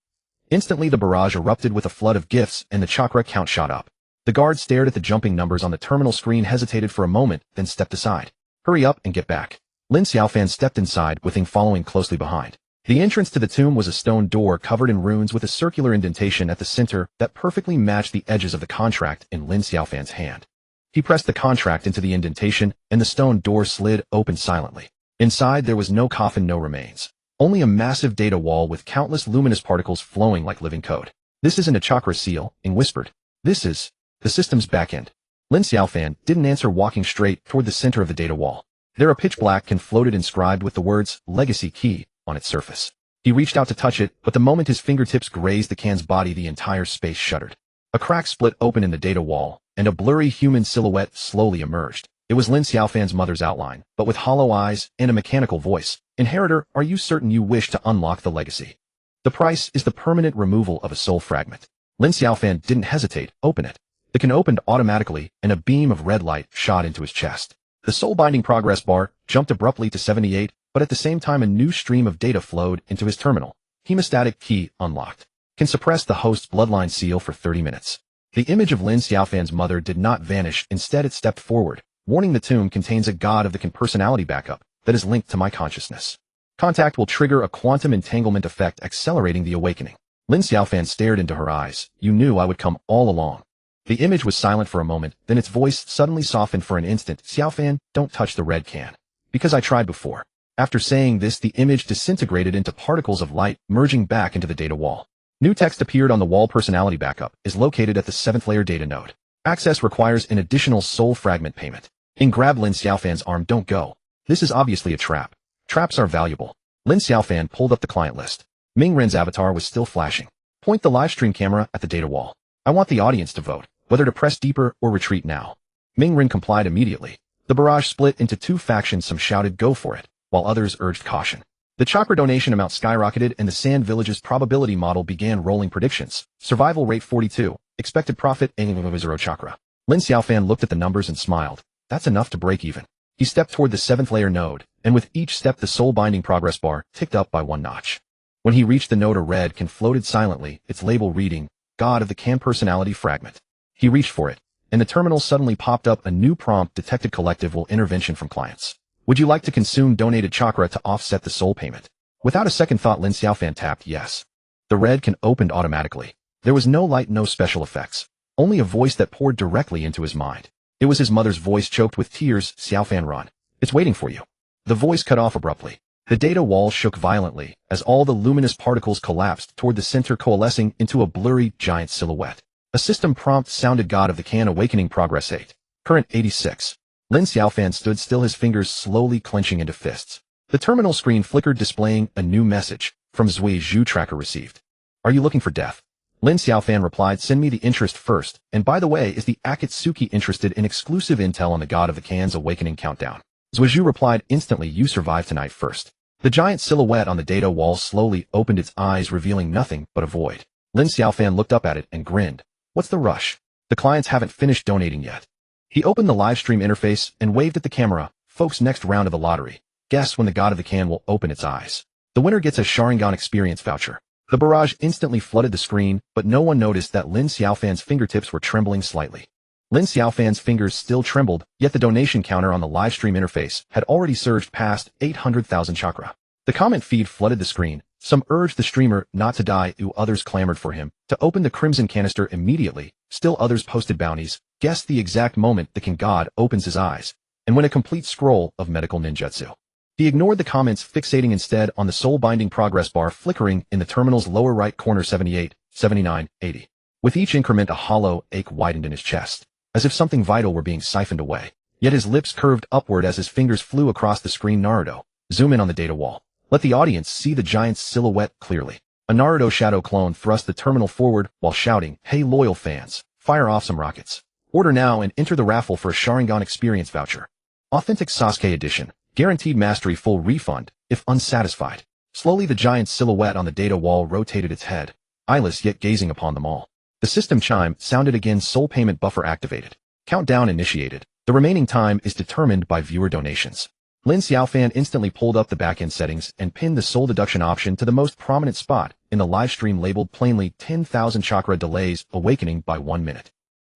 Instantly the barrage erupted with a flood of gifts, and the chakra count shot up. The guard stared at the jumping numbers on the terminal screen, hesitated for a moment, then stepped aside. Hurry up and get back. Lin Xiaofan stepped inside, with Ying following closely behind. The entrance to the tomb was a stone door covered in runes with a circular indentation at the center that perfectly matched the edges of the contract in Lin Xiaofan's hand. He pressed the contract into the indentation, and the stone door slid open silently. Inside there was no coffin, no remains. Only a massive data wall with countless luminous particles flowing like living code. This isn't a chakra seal, Ying whispered. This is the system's backend. Lin Xiaofan didn't answer, walking straight toward the center of the data wall. There a pitch black can floated inscribed with the words, Legacy Key, on its surface. He reached out to touch it, but the moment his fingertips grazed the Kan's body, the entire space shuddered. A crack split open in the data wall, and a blurry human silhouette slowly emerged. It was Lin Xiaofan's mother's outline, but with hollow eyes and a mechanical voice. Inheritor, are you certain you wish to unlock the legacy? The price is the permanent removal of a soul fragment. Lin Xiaofan didn't hesitate. Open it. The can opened automatically, and a beam of red light shot into his chest. The soul-binding progress bar jumped abruptly to 78, but at the same time a new stream of data flowed into his terminal. Hemostatic key unlocked. Can suppress the host's bloodline seal for 30 minutes. The image of Lin Xiaofan's mother did not vanish. Instead it stepped forward. Warning, the tomb contains a god of the Kan personality backup that is linked to my consciousness. Contact will trigger a quantum entanglement effect, accelerating the awakening. Lin Xiaofan stared into her eyes. You knew I would come all along. The image was silent for a moment, then its voice suddenly softened for an instant. Xiaofan, don't touch the red can. Because I tried before. After saying this, the image disintegrated into particles of light, merging back into the data wall. New text appeared on the wall. Personality backup is located at the 7th layer data node. Access requires an additional soul fragment payment. Ying grabbed Lin Xiaofan's arm. Don't go. This is obviously a trap. Traps are valuable. Lin Xiaofan pulled up the client list. Ming Ren's avatar was still flashing. Point the live stream camera at the data wall. I want the audience to vote, whether to press deeper or retreat now. Ming Ren complied immediately. The barrage split into two factions. Some shouted go for it, while others urged caution. The chakra donation amount skyrocketed, and the Sand Village's probability model began rolling predictions. Survival rate 42. Expected profit 0 chakra. Lin Xiaofan looked at the numbers and smiled. That's enough to break even. He stepped toward the 7th layer node, and with each step the soul-binding progress bar ticked up by 1 notch. When he reached the node, a red can floated silently, its label reading, God of the Kan personality fragment. He reached for it, and the terminal suddenly popped up. A new prompt detected: collective will intervention from clients. Would you like to consume donated chakra to offset the soul payment? Without a second thought, Lin Xiaofan tapped yes. The red can opened automatically. There was no light, no special effects. Only a voice that poured directly into his mind. It was his mother's voice, choked with tears. Xiaofan, run. It's waiting for you. The voice cut off abruptly. The data wall shook violently as all the luminous particles collapsed toward the center, coalescing into a blurry giant silhouette. A system prompt sounded God of the Can awakening progress 8. Current 86. Lin Xiaofan stood still, his fingers slowly clenching into fists. The terminal screen flickered, displaying a new message from Zui Zhu tracker received. Are you looking for death? Lin Xiaofan replied, send me the interest first, and by the way, is the Akatsuki interested in exclusive intel on the God of the Can's awakening countdown? Zui Zhu replied instantly, you survive tonight first. The giant silhouette on the data wall slowly opened its eyes, revealing nothing but a void. Lin Xiaofan looked up at it and grinned. What's the rush? The clients haven't finished donating yet. He opened the live stream interface and waved at the camera. Folks, next round of the lottery. Guess when the God of the Can will open its eyes. The winner gets a Sharingan experience voucher. The barrage instantly flooded the screen, but no one noticed that Lin Xiaofan's fingertips were trembling slightly. Lin Xiaofan's fingers still trembled, yet the donation counter on the live stream interface had already surged past 800,000 chakra. The comment feed flooded the screen. Some urged the streamer not to die, others clamored for him to open the crimson canister immediately. Still others posted bounties. Guess the exact moment the King God opens his eyes, and when a complete scroll of medical ninjutsu. He ignored the comments, fixating instead on the soul-binding progress bar flickering in the terminal's lower right corner. 78, 79, 80. With each increment, a hollow ache widened in his chest, as if something vital were being siphoned away. Yet his lips curved upward as his fingers flew across the screen. Naruto, zoom in on the data wall. Let the audience see the giant's silhouette clearly. A Naruto shadow clone thrust the terminal forward while shouting, hey loyal fans, fire off some rockets. Order now and enter the raffle for a Sharingan experience voucher. Authentic Sasuke edition. Guaranteed mastery, full refund, if unsatisfied. Slowly the giant's silhouette on the data wall rotated its head, eyeless yet gazing upon them all. The system chime sounded again, soul payment buffer activated. Countdown initiated. The remaining time is determined by viewer donations. Lin Xiaofan instantly pulled up the backend settings and pinned the soul deduction option to the most prominent spot in the live stream, labeled plainly 10,000 chakra delays awakening by 1 minute.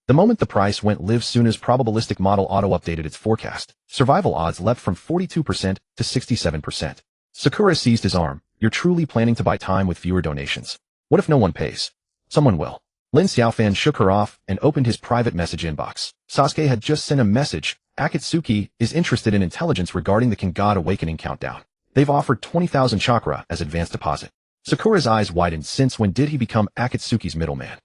The moment the price went live, soon as probabilistic model auto-updated its forecast, survival odds leapt from 42% to 67%. Sakura seized his arm. You're truly planning to buy time with viewer donations? What if no one pays? Someone will. Lin Xiaofan shook her off and opened his private message inbox. Sasuke had just sent a message. Akatsuki is interested in intelligence regarding the King God awakening countdown. They've offered 20,000 chakra as advance deposit. Sakura's eyes widened. Since when did he become Akatsuki's middleman?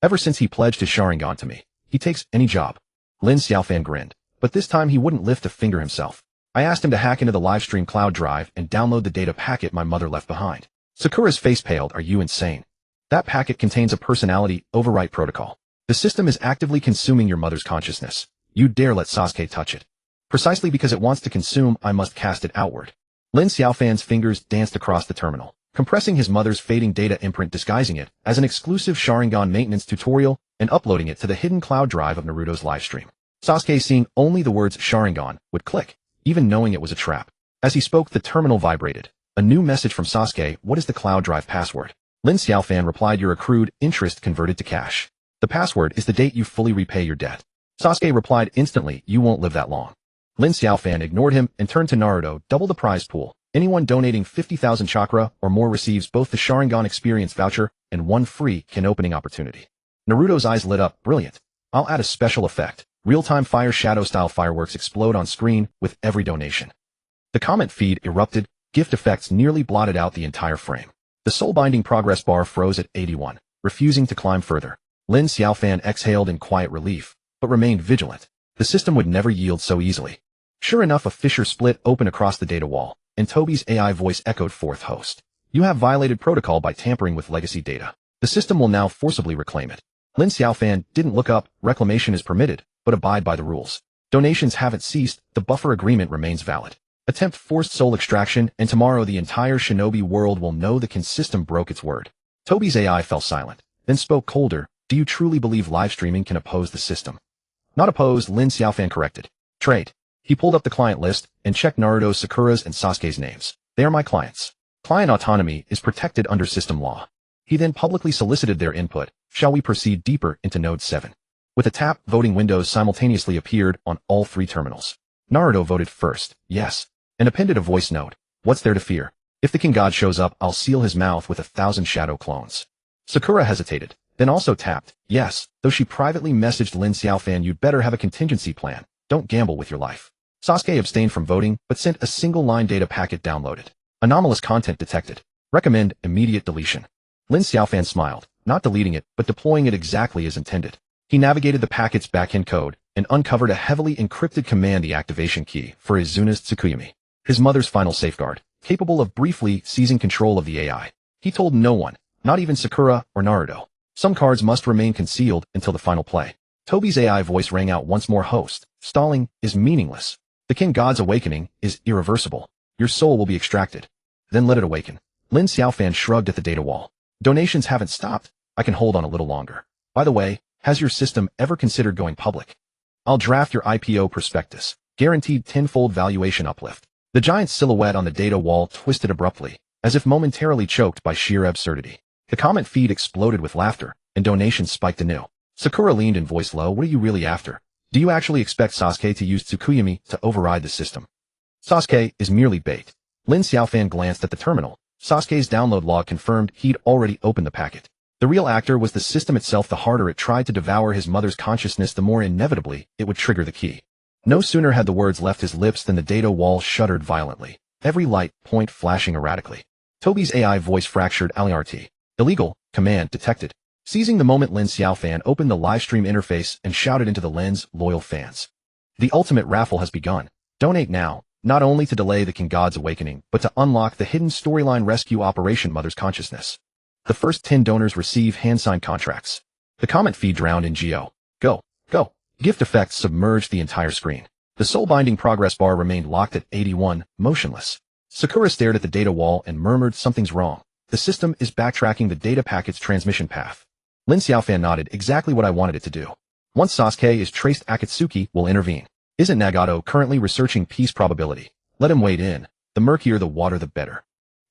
Ever since he pledged his Sharingan to me. He takes any job. Lin Xiaofan grinned, but this time he wouldn't lift a finger himself. I asked him to hack into the livestream cloud drive and download the data packet my mother left behind. Sakura's face paled. Are you insane? That packet contains a personality overwrite protocol. The system is actively consuming your mother's consciousness. You dare let Sasuke touch it? Precisely because it wants to consume, I must cast it outward. Lin Xiaofan's fingers danced across the terminal, compressing his mother's fading data imprint, disguising it as an exclusive Sharingan maintenance tutorial, and uploading it to the hidden cloud drive of Naruto's livestream. Sasuke, seeing only the words Sharingan, would click, even knowing it was a trap. As he spoke, the terminal vibrated. A new message from Sasuke. What is the cloud drive password? Lin Xiaofan replied, your accrued interest converted to cash. The password is the date you fully repay your debt. Sasuke replied instantly, you won't live that long. Lin Xiaofan ignored him and turned to Naruto. Double the prize pool. Anyone donating 50,000 chakra or more receives both the Sharingan experience voucher and 1 free can opening opportunity. Naruto's eyes lit up. Brilliant. I'll add a special effect. Real-time fire shadow-style fireworks explode on screen with every donation. The comment feed erupted. Gift effects nearly blotted out the entire frame. The soul-binding progress bar froze at 81, refusing to climb further. Lin Xiaofan exhaled in quiet relief, but remained vigilant. The system would never yield so easily. Sure enough, a fissure split open across the data wall, and Toby's AI voice echoed forth, host. You have violated protocol by tampering with legacy data. The system will now forcibly reclaim it. Lin Xiaofan didn't look up. Reclamation is permitted, but abide by the rules. Donations haven't ceased. The buffer agreement remains valid. Attempt forced soul extraction, and tomorrow the entire shinobi world will know the Kin system broke its word. Toby's AI fell silent, then spoke colder. Do you truly believe live streaming can oppose the system? Not opposed, Lin Xiaofan corrected. Trade. He pulled up the client list and checked Naruto's, Sakura's, and Sasuke's names. They are my clients. Client autonomy is protected under system law. He then publicly solicited their input. Shall we proceed deeper into Node 7? With a tap, voting windows simultaneously appeared on all 3 terminals. Naruto voted first, yes, and appended a voice note. What's there to fear? If the King God shows up, I'll seal his mouth with 1,000 shadow clones. Sakura hesitated, then also tapped, yes, though she privately messaged Lin Xiaofan, you'd better have a contingency plan. Don't gamble with your life. Sasuke abstained from voting, but sent a single-line data packet downloaded. Anomalous content detected. Recommend immediate deletion. Lin Xiaofan smiled. not deleting it, but deploying it exactly as intended. He navigated the packet's backend code and uncovered a heavily encrypted command, the activation key for Izuna's Tsukuyami, his mother's final safeguard, capable of briefly seizing control of the AI. He told no one, not even Sakura or Naruto. Some cards must remain concealed until the final play. Toby's AI voice rang out once more. Host, stalling is meaningless. The King God's awakening is irreversible. Your soul will be extracted. Then let it awaken. Lin Xiaofan shrugged at the data wall. Donations haven't stopped. I can hold on a little longer. By the way, has your system ever considered going public? I'll draft your IPO prospectus. Guaranteed tenfold valuation uplift. The giant silhouette on the data wall twisted abruptly, as if momentarily choked by sheer absurdity. The comment feed exploded with laughter, and donations spiked anew. Sakura leaned in, voice low. What are you really after? Do you actually expect Sasuke to use Tsukuyami to override the system? Sasuke is merely bait. Lin Xiaofan glanced at the terminal. Sasuke's download log confirmed he'd already opened the packet. The real actor was the system itself. The harder it tried to devour his mother's consciousness, the more inevitably it would trigger the key. No sooner had the words left his lips than the data wall shuddered violently, every light point flashing erratically. Toby's AI voice fractured. Alert. Illegal. Command detected. Seizing the moment, Lin Xiaofan opened the livestream interface and shouted into the lens, loyal fans. The ultimate raffle has begun. Donate now, not only to delay the King God's awakening, but to unlock the hidden storyline rescue Operation Mother's Consciousness. The first 10 donors receive hand-signed contracts. The comment feed drowned in Geo. Go. Go. Gift effects submerged the entire screen. The soul-binding progress bar remained locked at 81, motionless. Sakura stared at the data wall and murmured, something's wrong. The system is backtracking the data packet's transmission path. Lin Xiaofan nodded, exactly what I wanted it to do. Once Sasuke is traced, Akatsuki will intervene. Isn't Nagato currently researching peace probability? Let him wade in. The murkier the water, the better.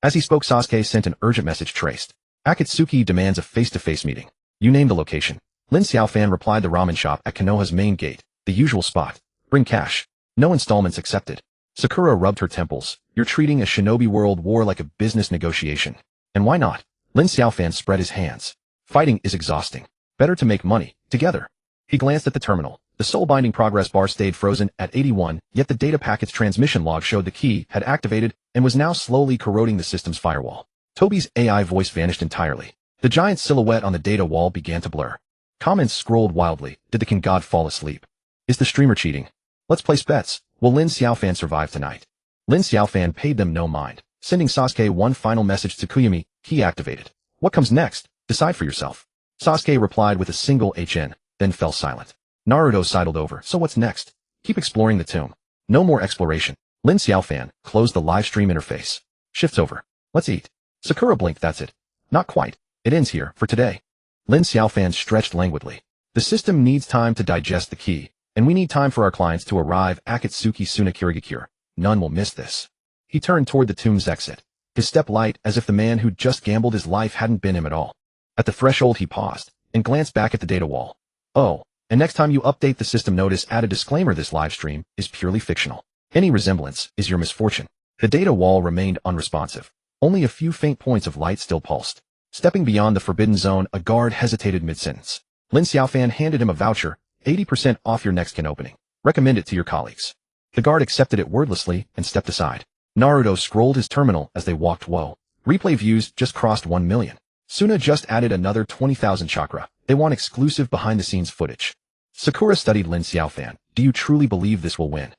As he spoke, Sasuke sent an urgent message. Traced. Akatsuki demands a face-to-face meeting. You name the location. Lin Xiaofan replied, the ramen shop at Konoha's main gate, the usual spot. Bring cash. No installments accepted. Sakura rubbed her temples. You're treating a shinobi world war like a business negotiation. And why not? Lin Xiaofan spread his hands. Fighting is exhausting. Better to make money, together. He glanced at the terminal. The soul-binding progress bar stayed frozen at 81, yet the data packet's transmission log showed the key had activated and was now slowly corroding the system's firewall. Toby's AI voice vanished entirely. The giant silhouette on the data wall began to blur. Comments scrolled wildly. Did the King God fall asleep? Is the streamer cheating? Let's place bets. Will Lin Xiaofan survive tonight? Lin Xiaofan paid them no mind, sending Sasuke one final message. Tsukuyami, key activated. What comes next? Decide for yourself. Sasuke replied with a single HN, then fell silent. Naruto sidled over. So what's next? Keep exploring the tomb. No more exploration. Lin Xiaofan closed the live stream interface. Shifts over. Let's eat. Sakura blinked. That's it. Not quite. It ends here, for today. Lin Xiaofan stretched languidly. The system needs time to digest the key, and we need time for our clients to arrive. Akatsuki Suna Kirigakure. None will miss this. He turned toward the tomb's exit, his step light as if the man who'd just gambled his life hadn't been him at all. At the threshold he paused, and glanced back at the data wall. Oh, and next time you update the system, notice, add a disclaimer, this live stream is purely fictional. Any resemblance is your misfortune. The data wall remained unresponsive. Only a few faint points of light still pulsed. Stepping beyond the forbidden zone, a guard hesitated mid-sentence. Lin Xiaofan handed him a voucher, 80% off your next can opening. Recommend it to your colleagues. The guard accepted it wordlessly and stepped aside. Naruto scrolled his terminal as they walked. Whoa. Replay views just crossed 1 million. Suna just added another 20,000 chakra. They want exclusive behind-the-scenes footage. Sakura studied Lin Xiaofan. Do you truly believe this will win?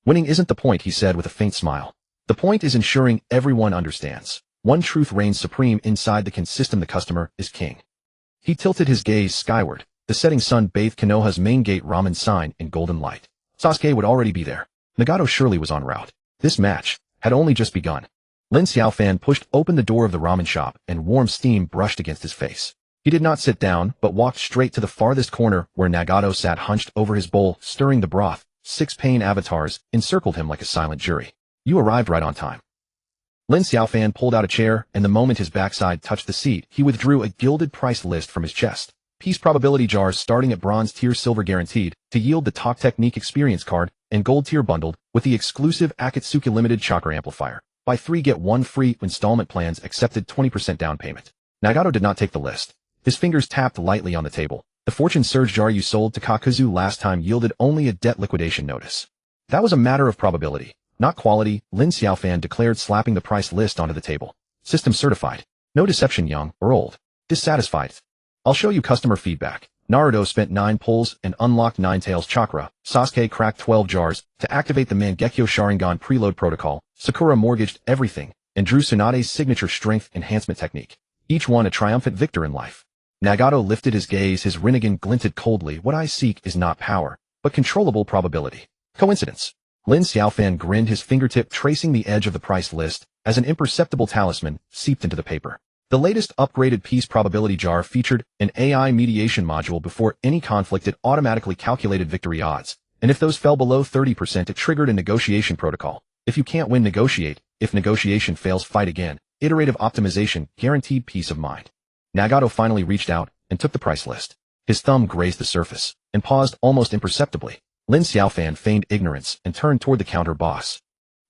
Winning isn't the point, he said with a faint smile. The point is ensuring everyone understands. One truth reigns supreme inside the Kin system: the customer is king. He tilted his gaze skyward. The setting sun bathed Konoha's main gate ramen sign in golden light. Sasuke would already be there. Nagato surely was en route. This match had only just begun. Lin Xiaofan pushed open the door of the ramen shop, and warm steam brushed against his face. He did not sit down, but walked straight to the farthest corner where Nagato sat hunched over his bowl, stirring the broth. 6 pain avatars encircled him like a silent jury. You arrived right on time. Lin Xiaofan pulled out a chair, and the moment his backside touched the seat, he withdrew a gilded price list from his chest. Peace probability jars starting at bronze tier, silver guaranteed, to yield the Talk Technique experience card, and gold tier bundled with the exclusive Akatsuki limited chakra amplifier. Buy 3 get 1 free installment plans accepted, 20% down payment. Nagato did not take the list. His fingers tapped lightly on the table. The fortune surge jar you sold to Kakuzu last time yielded only a debt liquidation notice. That was a matter of probability, not quality, Lin Xiaofan declared, slapping the price list onto the table. System certified. No deception, young or old. Dissatisfied. I'll show you customer feedback. Naruto spent 9 pulls and unlocked 9 tails chakra. Sasuke cracked 12 jars. To activate the Mangekyo Sharingan preload protocol, Sakura mortgaged everything and drew Tsunade's signature strength enhancement technique. Each one a triumphant victor in life. Nagato lifted his gaze, his Rinnegan glinted coldly. What I seek is not power, but controllable probability. Coincidence? Lin Xiaofan grinned, his fingertip tracing the edge of the price list as an imperceptible talisman seeped into the paper. The latest upgraded peace probability jar featured an AI mediation module. Before any conflict, it automatically calculated victory odds, and if those fell below 30%, it triggered a negotiation protocol. If you can't win, negotiate. If negotiation fails, fight again. Iterative optimization, guaranteed peace of mind. Nagato finally reached out and took the price list. His thumb grazed the surface and paused almost imperceptibly. Lin Xiaofan feigned ignorance and turned toward the counter boss.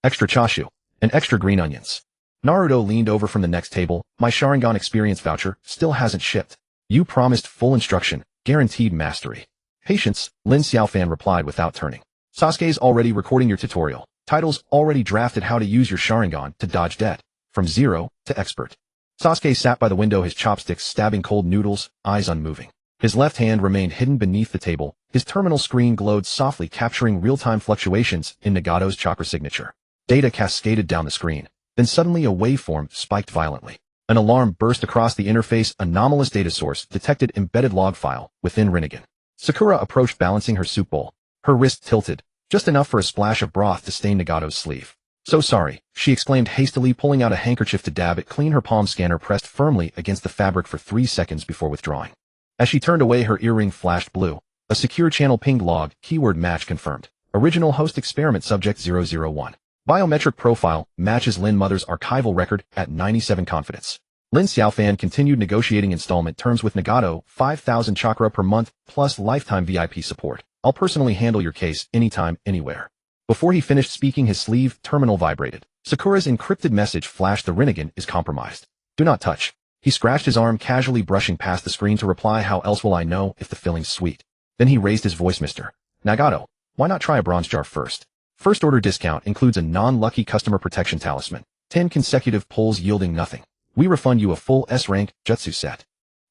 Extra chashu and extra green onions. Naruto leaned over from the next table. My Sharingan experience voucher still hasn't shipped. You promised full instruction, guaranteed mastery. Patience, Lin Xiaofan replied without turning. Sasuke's already recording your tutorial. Titles already drafted how to use your Sharingan to dodge debt. From 0 to expert. Sasuke sat by the window, his chopsticks stabbing cold noodles, eyes unmoving. His left hand remained hidden beneath the table. His terminal screen glowed softly, capturing real-time fluctuations in Nagato's chakra signature. Data cascaded down the screen. Then suddenly a waveform spiked violently. An alarm burst across the interface. Anomalous data source detected. Embedded log file within Rinnegan. Sakura approached, balancing her soup bowl. Her wrist tilted, just enough for a splash of broth to stain Nagato's sleeve. So sorry, she exclaimed hastily, pulling out a handkerchief to dab it clean. Her palm scanner pressed firmly against the fabric for 3 seconds before withdrawing. As she turned away, her earring flashed blue. A secure channel pinged. Log, keyword match confirmed. Original host experiment subject 001. Biometric profile, matches Lin Mother's archival record at 97 confidence. Lin Xiaofan continued negotiating installment terms with Nagato, 5,000 chakra per month, plus lifetime VIP support. I'll personally handle your case, anytime, anywhere. Before he finished speaking, his sleeve terminal vibrated. Sakura's encrypted message flashed. The Rinnegan is compromised. Do not touch. He scratched his arm, casually brushing past the screen to reply, how else will I know if the filling's sweet? Then he raised his voice. Mr. Nagato, why not try a bronze jar first? First order discount includes a non-lucky customer protection talisman. 10 consecutive pulls yielding nothing. We refund you a full S-rank jutsu set.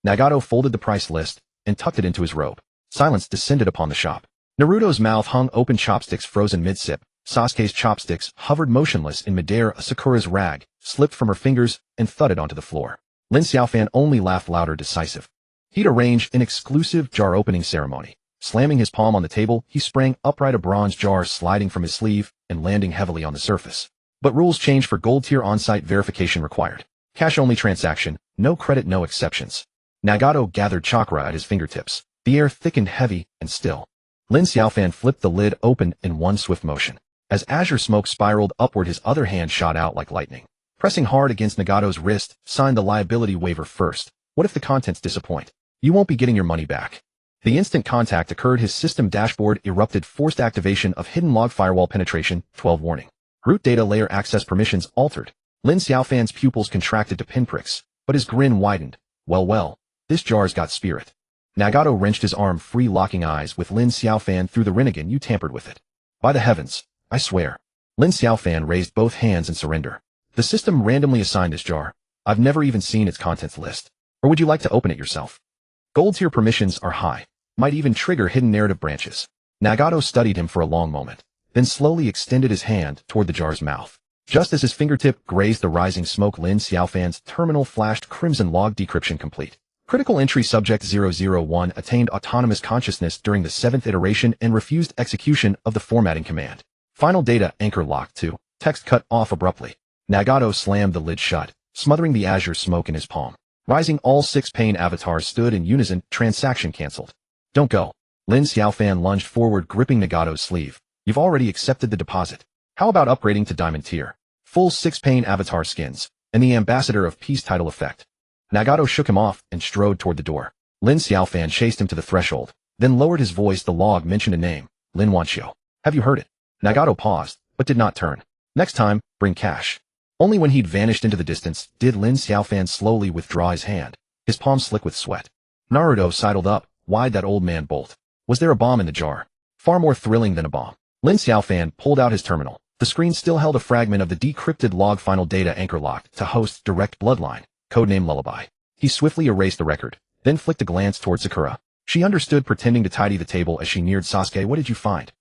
Nagato folded the price list and tucked it into his robe. Silence descended upon the shop. Naruto's mouth hung open, chopsticks frozen mid-sip. Sasuke's chopsticks hovered motionless in midair. Sakura's rag slipped from her fingers and thudded onto the floor. Lin Xiaofan only laughed louder, decisive. He'd arranged an exclusive jar opening ceremony. Slamming his palm on the table, he sprang upright, a bronze jar sliding from his sleeve and landing heavily on the surface. But rules changed. For gold tier, on-site verification required. Cash-only transaction, no credit, no exceptions. Nagato gathered chakra at his fingertips. The air thickened, heavy and still. Lin Xiaofan flipped the lid open in one swift motion. As azure smoke spiraled upward, his other hand shot out like lightning. Pressing hard against Nagato's wrist, signed the liability waiver first. What if the contents disappoint? You won't be getting your money back. The instant contact occurred, his system dashboard erupted. Forced activation of hidden log firewall penetration, 12 warning. Root data layer access permissions altered. Lin Xiaofan's pupils contracted to pinpricks, but his grin widened. Well, this jar's got spirit. Nagato wrenched his arm free, locking eyes with Lin Xiaofan. Through the Rinnegan, you tampered with it. By the heavens, I swear. Lin Xiaofan raised both hands in surrender. The system randomly assigned this jar. I've never even seen its contents list. Or would you like to open it yourself? Gold tier permissions are high. Might even trigger hidden narrative branches. Nagato studied him for a long moment, then slowly extended his hand toward the jar's mouth. Just as his fingertip grazed the rising smoke, Lin Xiaofan's terminal flashed crimson. Log decryption complete. Critical entry subject 001 attained autonomous consciousness during the 7th iteration and refused execution of the formatting command. Final data anchor locked to. Text cut off abruptly. Nagato slammed the lid shut, smothering the azure smoke in his palm. Rising, all 6 pain avatars stood in unison. Transaction cancelled. Don't go. Lin Xiaofan lunged forward, gripping Nagato's sleeve. You've already accepted the deposit. How about upgrading to diamond tier? Full 6 pain avatar skins, and the Ambassador of Peace title effect. Nagato shook him off and strode toward the door. Lin Xiaofan chased him to the threshold, then lowered his voice. The log mentioned a name, Lin Wanxiu. Have you heard it? Nagato paused, but did not turn. Next time, bring cash. Only when he'd vanished into the distance did Lin Xiaofan slowly withdraw his hand, his palm slick with sweat. Naruto sidled up. Why'd that old man bolt? Was there a bomb in the jar? Far more thrilling than a bomb. Lin Xiaofan pulled out his terminal. The screen still held a fragment of the decrypted log. Final data anchor locked to host direct bloodline, codename Lullaby. He swiftly erased the record then flicked a glance toward Sakura. She understood, pretending to tidy the table as she neared Sasuke. What did you find?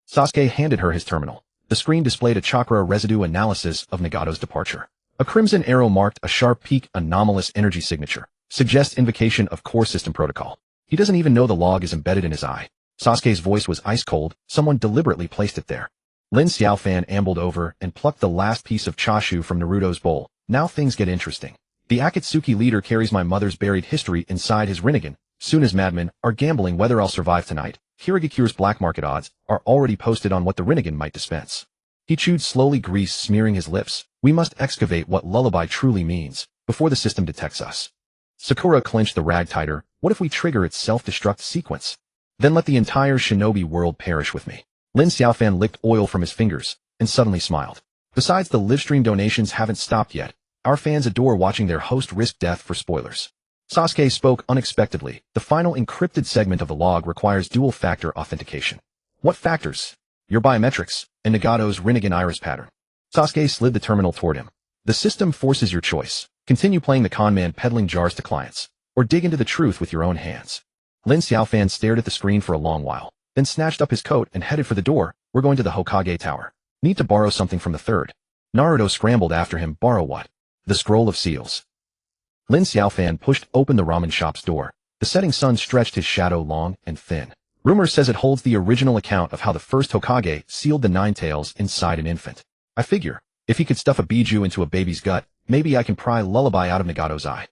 Sasuke handed her his terminal. The screen displayed a chakra residue analysis of Nagato's departure. A crimson arrow marked a sharp peak, anomalous energy signature. Suggests invocation of core system protocol. He doesn't even know the log is embedded in his eye. Sasuke's voice was ice cold. Someone deliberately placed it there. Lin Xiaofan ambled over and plucked the last piece of chashu from Naruto's bowl. Now things get interesting. The Akatsuki leader carries my mother's buried history inside his Rinnegan. Soon as madmen are gambling whether I'll survive tonight, Hiragikyu's black market odds are already posted on what the Rinnegan might dispense. He chewed slowly, grease smearing his lips. We must excavate what lullaby truly means before the system detects us. Sakura clenched the rag tighter. What if we trigger its self-destruct sequence? Then let the entire shinobi world perish with me. Lin Xiaofan licked oil from his fingers and suddenly smiled. Besides, the livestream donations haven't stopped yet. Our fans adore watching their host risk death for spoilers. Sasuke spoke unexpectedly. The final encrypted segment of the log requires dual-factor authentication. What factors? Your biometrics and Nagato's Rinnegan iris pattern. Sasuke slid the terminal toward him. The system forces your choice. Continue playing the con man peddling jars to clients, or dig into the truth with your own hands. Lin Xiaofan stared at the screen for a long while, then snatched up his coat and headed for the door. We're going to the Hokage Tower. Need to borrow something from the third. Naruto scrambled after him. Borrow what? The Scroll of Seals. Lin Xiaofan pushed open the ramen shop's door. The setting sun stretched his shadow long and thin. Rumor says it holds the original account of how the first Hokage sealed the nine tails inside an infant. I figure, if he could stuff a biju into a baby's gut, maybe I can pry lullaby out of Nagato's eye.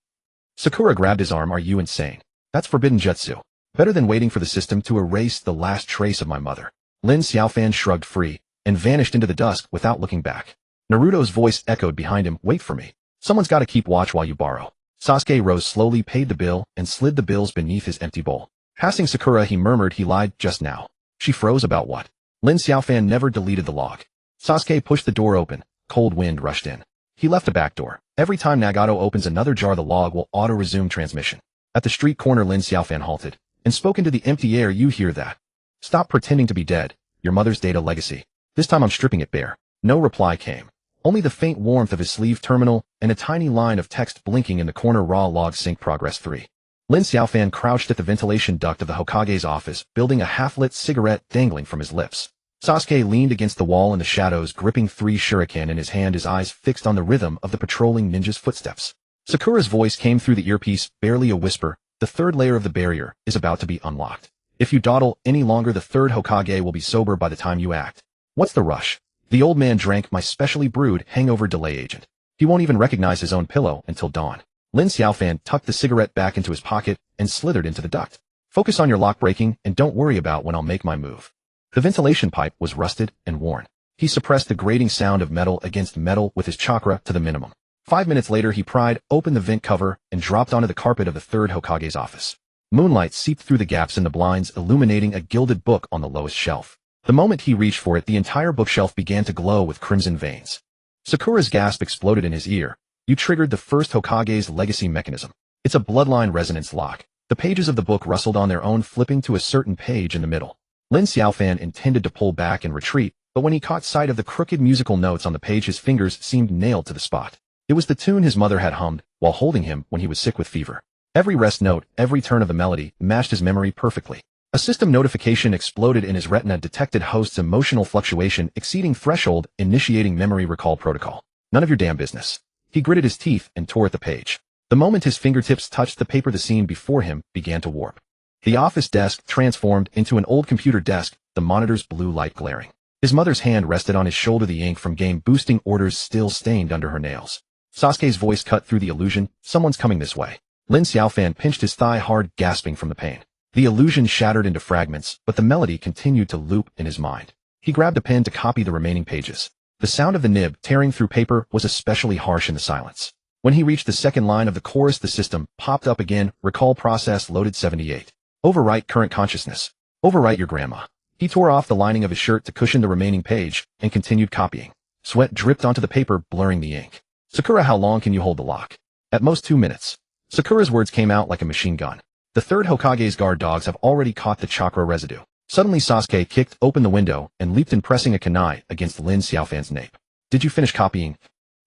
Sakura grabbed his arm. Are you insane? That's forbidden jutsu. Better than waiting for the system to erase the last trace of my mother. Lin Xiaofan shrugged free and vanished into the dusk without looking back. Naruto's voice echoed behind him. Wait for me. Someone's got to keep watch while you borrow. Sasuke rose slowly, paid the bill, and slid the bills beneath his empty bowl. Passing Sakura, he murmured, he lied just now. She froze. About what? Lin Xiaofan never deleted the log. Sasuke pushed the door open. Cold wind rushed in. He left a back door. Every time Nagato opens another jar, the log will auto-resume transmission. At the street corner, Lin Xiaofan halted and spoke into the empty air. You hear that? Stop pretending to be dead. Your mother's data legacy. This time I'm stripping it bare. No reply came. Only the faint warmth of his sleeve terminal and a tiny line of text blinking in the corner. Raw log sync progress 3. Lin Xiaofan crouched at the ventilation duct of the Hokage's office, building a half-lit cigarette dangling from his lips. Sasuke leaned against the wall in the shadows, gripping 3 shuriken in his hand, his eyes fixed on the rhythm of the patrolling ninja's footsteps. Sakura's voice came through the earpiece, barely a whisper. The third layer of the barrier is about to be unlocked. If you dawdle any longer, the third Hokage will be sober by the time you act. What's the rush? The old man drank my specially brewed hangover delay agent. He won't even recognize his own pillow until dawn. Lin Xiaofan tucked the cigarette back into his pocket and slithered into the duct. Focus on your lock breaking and don't worry about when I'll make my move. The ventilation pipe was rusted and worn. He suppressed the grating sound of metal against metal with his chakra to the minimum. 5 minutes later, he pried open the vent cover and dropped onto the carpet of the third Hokage's office. Moonlight seeped through the gaps in the blinds, illuminating a gilded book on the lowest shelf. The moment he reached for it, the entire bookshelf began to glow with crimson veins. Sakura's gasp exploded in his ear. You triggered the first Hokage's legacy mechanism. It's a bloodline resonance lock. The pages of the book rustled on their own, flipping to a certain page in the middle. Lin Xiaofan intended to pull back and retreat, but when he caught sight of the crooked musical notes on the page, his fingers seemed nailed to the spot. It was the tune his mother had hummed while holding him when he was sick with fever. Every rest note, every turn of the melody, matched his memory perfectly. A system notification exploded in his retina, detected host's emotional fluctuation exceeding threshold, initiating memory recall protocol. None of your damn business. He gritted his teeth and tore at the page. The moment his fingertips touched the paper, the scene before him began to warp. The office desk transformed into an old computer desk, the monitor's blue light glaring. His mother's hand rested on his shoulder, the ink from game-boosting orders still stained under her nails. Sasuke's voice cut through the illusion. Someone's coming this way. Lin Xiaofan pinched his thigh hard, gasping from the pain. The illusion shattered into fragments, but the melody continued to loop in his mind. He grabbed a pen to copy the remaining pages. The sound of the nib tearing through paper was especially harsh in the silence. When he reached the second line of the chorus, the system popped up again. Recall process loaded 78. Overwrite current consciousness. Overwrite your grandma. He tore off the lining of his shirt to cushion the remaining page and continued copying. Sweat dripped onto the paper, blurring the ink. Sakura, how long can you hold the lock? At most 2 minutes. Sakura's words came out like a machine gun. The third Hokage's guard dogs have already caught the chakra residue. Suddenly Sasuke kicked open the window and leaped in, pressing a kunai against Lin Xiaofan's nape. Did you finish copying?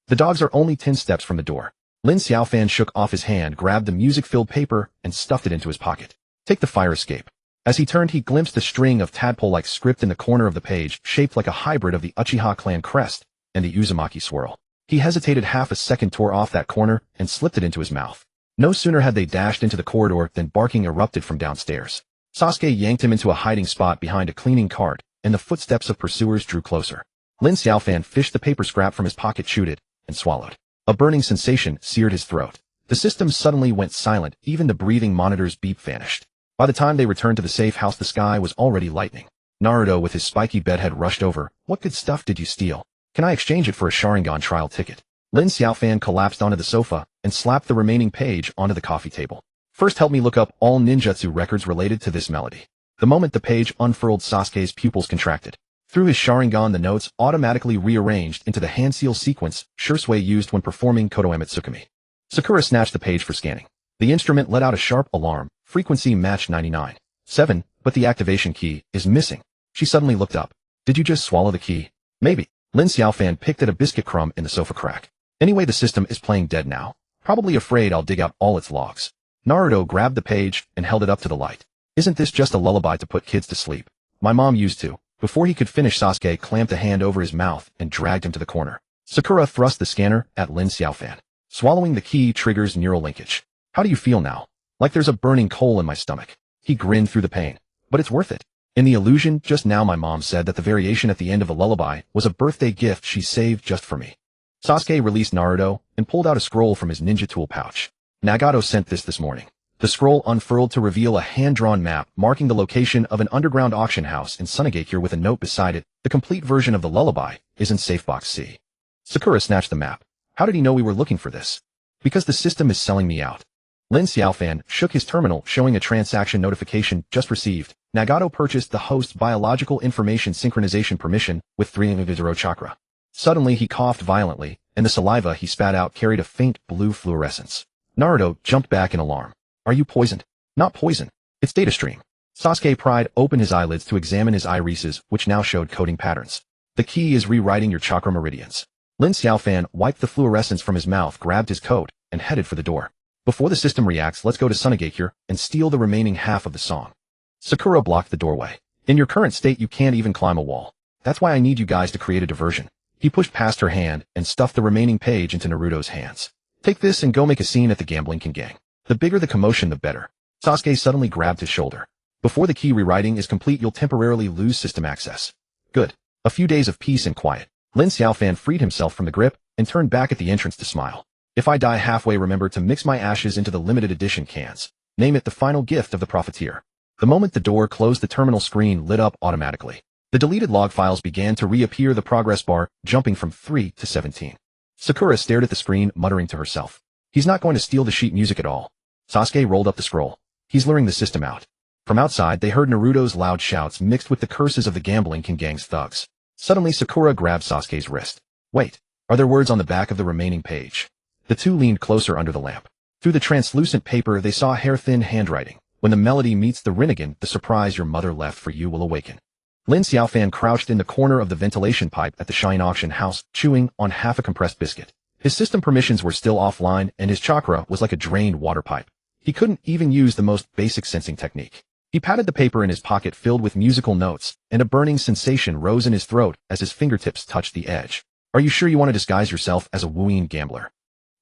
The dogs are only 10 steps from the door. Lin Xiaofan shook off his hand, grabbed the music-filled paper, and stuffed it into his pocket. Take the fire escape. As he turned, he glimpsed the string of tadpole-like script in the corner of the page, shaped like a hybrid of the Uchiha clan crest and the Uzumaki swirl. He hesitated half a second, tore off that corner, and slipped it into his mouth. No sooner had they dashed into the corridor than barking erupted from downstairs. Sasuke yanked him into a hiding spot behind a cleaning cart, and the footsteps of pursuers drew closer. Lin Xiaofan fished the paper scrap from his pocket, chewed it, and swallowed. A burning sensation seared his throat. The system suddenly went silent, even the breathing monitor's beep vanished. By the time they returned to the safe house, the sky was already lightening. Naruto with his spiky bedhead rushed over. What good stuff did you steal? Can I exchange it for a Sharingan trial ticket? Lin Xiaofan collapsed onto the sofa and slapped the remaining page onto the coffee table. First, help me look up all ninjutsu records related to this melody. The moment the page unfurled, Sasuke's pupils contracted. Through his Sharingan, the notes automatically rearranged into the hand seal sequence Shursui used when performing Konoha Tsukumi. Sakura snatched the page for scanning. The instrument let out a sharp alarm, frequency match 99.7, but the activation key is missing. She suddenly looked up. Did you just swallow the key? Maybe. Lin Xiaofan picked at a biscuit crumb in the sofa crack. Anyway, the system is playing dead now. Probably afraid I'll dig out all its logs. Naruto grabbed the page and held it up to the light. Isn't this just a lullaby to put kids to sleep? My mom used to. Before he could finish, Sasuke clamped a hand over his mouth and dragged him to the corner. Sakura thrust the scanner at Lin Xiaofan. Swallowing the key triggers neural linkage. How do you feel now? Like there's a burning coal in my stomach. He grinned through the pain. But it's worth it. In the illusion, just now my mom said that the variation at the end of a lullaby was a birthday gift she saved just for me. Sasuke released Naruto and pulled out a scroll from his ninja tool pouch. Nagato sent this morning. The scroll unfurled to reveal a hand-drawn map marking the location of an underground auction house in Sunagakure with a note beside it. The complete version of the lullaby is in safe box C. Sakura snatched the map. How did he know we were looking for this? Because the system is selling me out. Lin Xiaofan shook his terminal, showing a transaction notification just received. Nagato purchased the host's biological information synchronization permission with 3 chakra. Suddenly he coughed violently, and the saliva he spat out carried a faint blue fluorescence. Naruto jumped back in alarm. Are you poisoned? Not poison. It's data stream. Sasuke pried open his eyelids to examine his irises, which now showed coding patterns. The key is rewriting your chakra meridians. Lin Xiaofan wiped the fluorescence from his mouth, grabbed his coat, and headed for the door. Before the system reacts, let's go to Sunagakure and steal the remaining half of the song. Sakura blocked the doorway. In your current state, you can't even climb a wall. That's why I need you guys to create a diversion. He pushed past her hand and stuffed the remaining page into Naruto's hands. Take this and go make a scene at the gambling gang. The bigger the commotion, the better. Sasuke suddenly grabbed his shoulder. Before the key rewriting is complete, you'll temporarily lose system access. Good. A few days of peace and quiet. Lin Xiaofan freed himself from the grip and turned back at the entrance to smile. If I die halfway, remember to mix my ashes into the limited edition cans. Name it the final gift of the profiteer. The moment the door closed, the terminal screen lit up automatically. The deleted log files began to reappear, the progress bar jumping from 3 to 17. Sakura stared at the screen, muttering to herself. He's not going to steal the sheet music at all. Sasuke rolled up the scroll. He's luring the system out. From outside, they heard Naruto's loud shouts mixed with the curses of the gambling gang's thugs. Suddenly, Sakura grabbed Sasuke's wrist. Wait, are there words on the back of the remaining page? The two leaned closer under the lamp. Through the translucent paper, they saw hair-thin handwriting. When the melody meets the Rinnegan, the surprise your mother left for you will awaken. Lin Xiaofan crouched in the corner of the ventilation pipe at the Shine auction house, chewing on half a compressed biscuit. His system permissions were still offline, and his chakra was like a drained water pipe. He couldn't even use the most basic sensing technique. He patted the paper in his pocket filled with musical notes, and a burning sensation rose in his throat as his fingertips touched the edge. Are you sure you want to disguise yourself as a wooing gambler?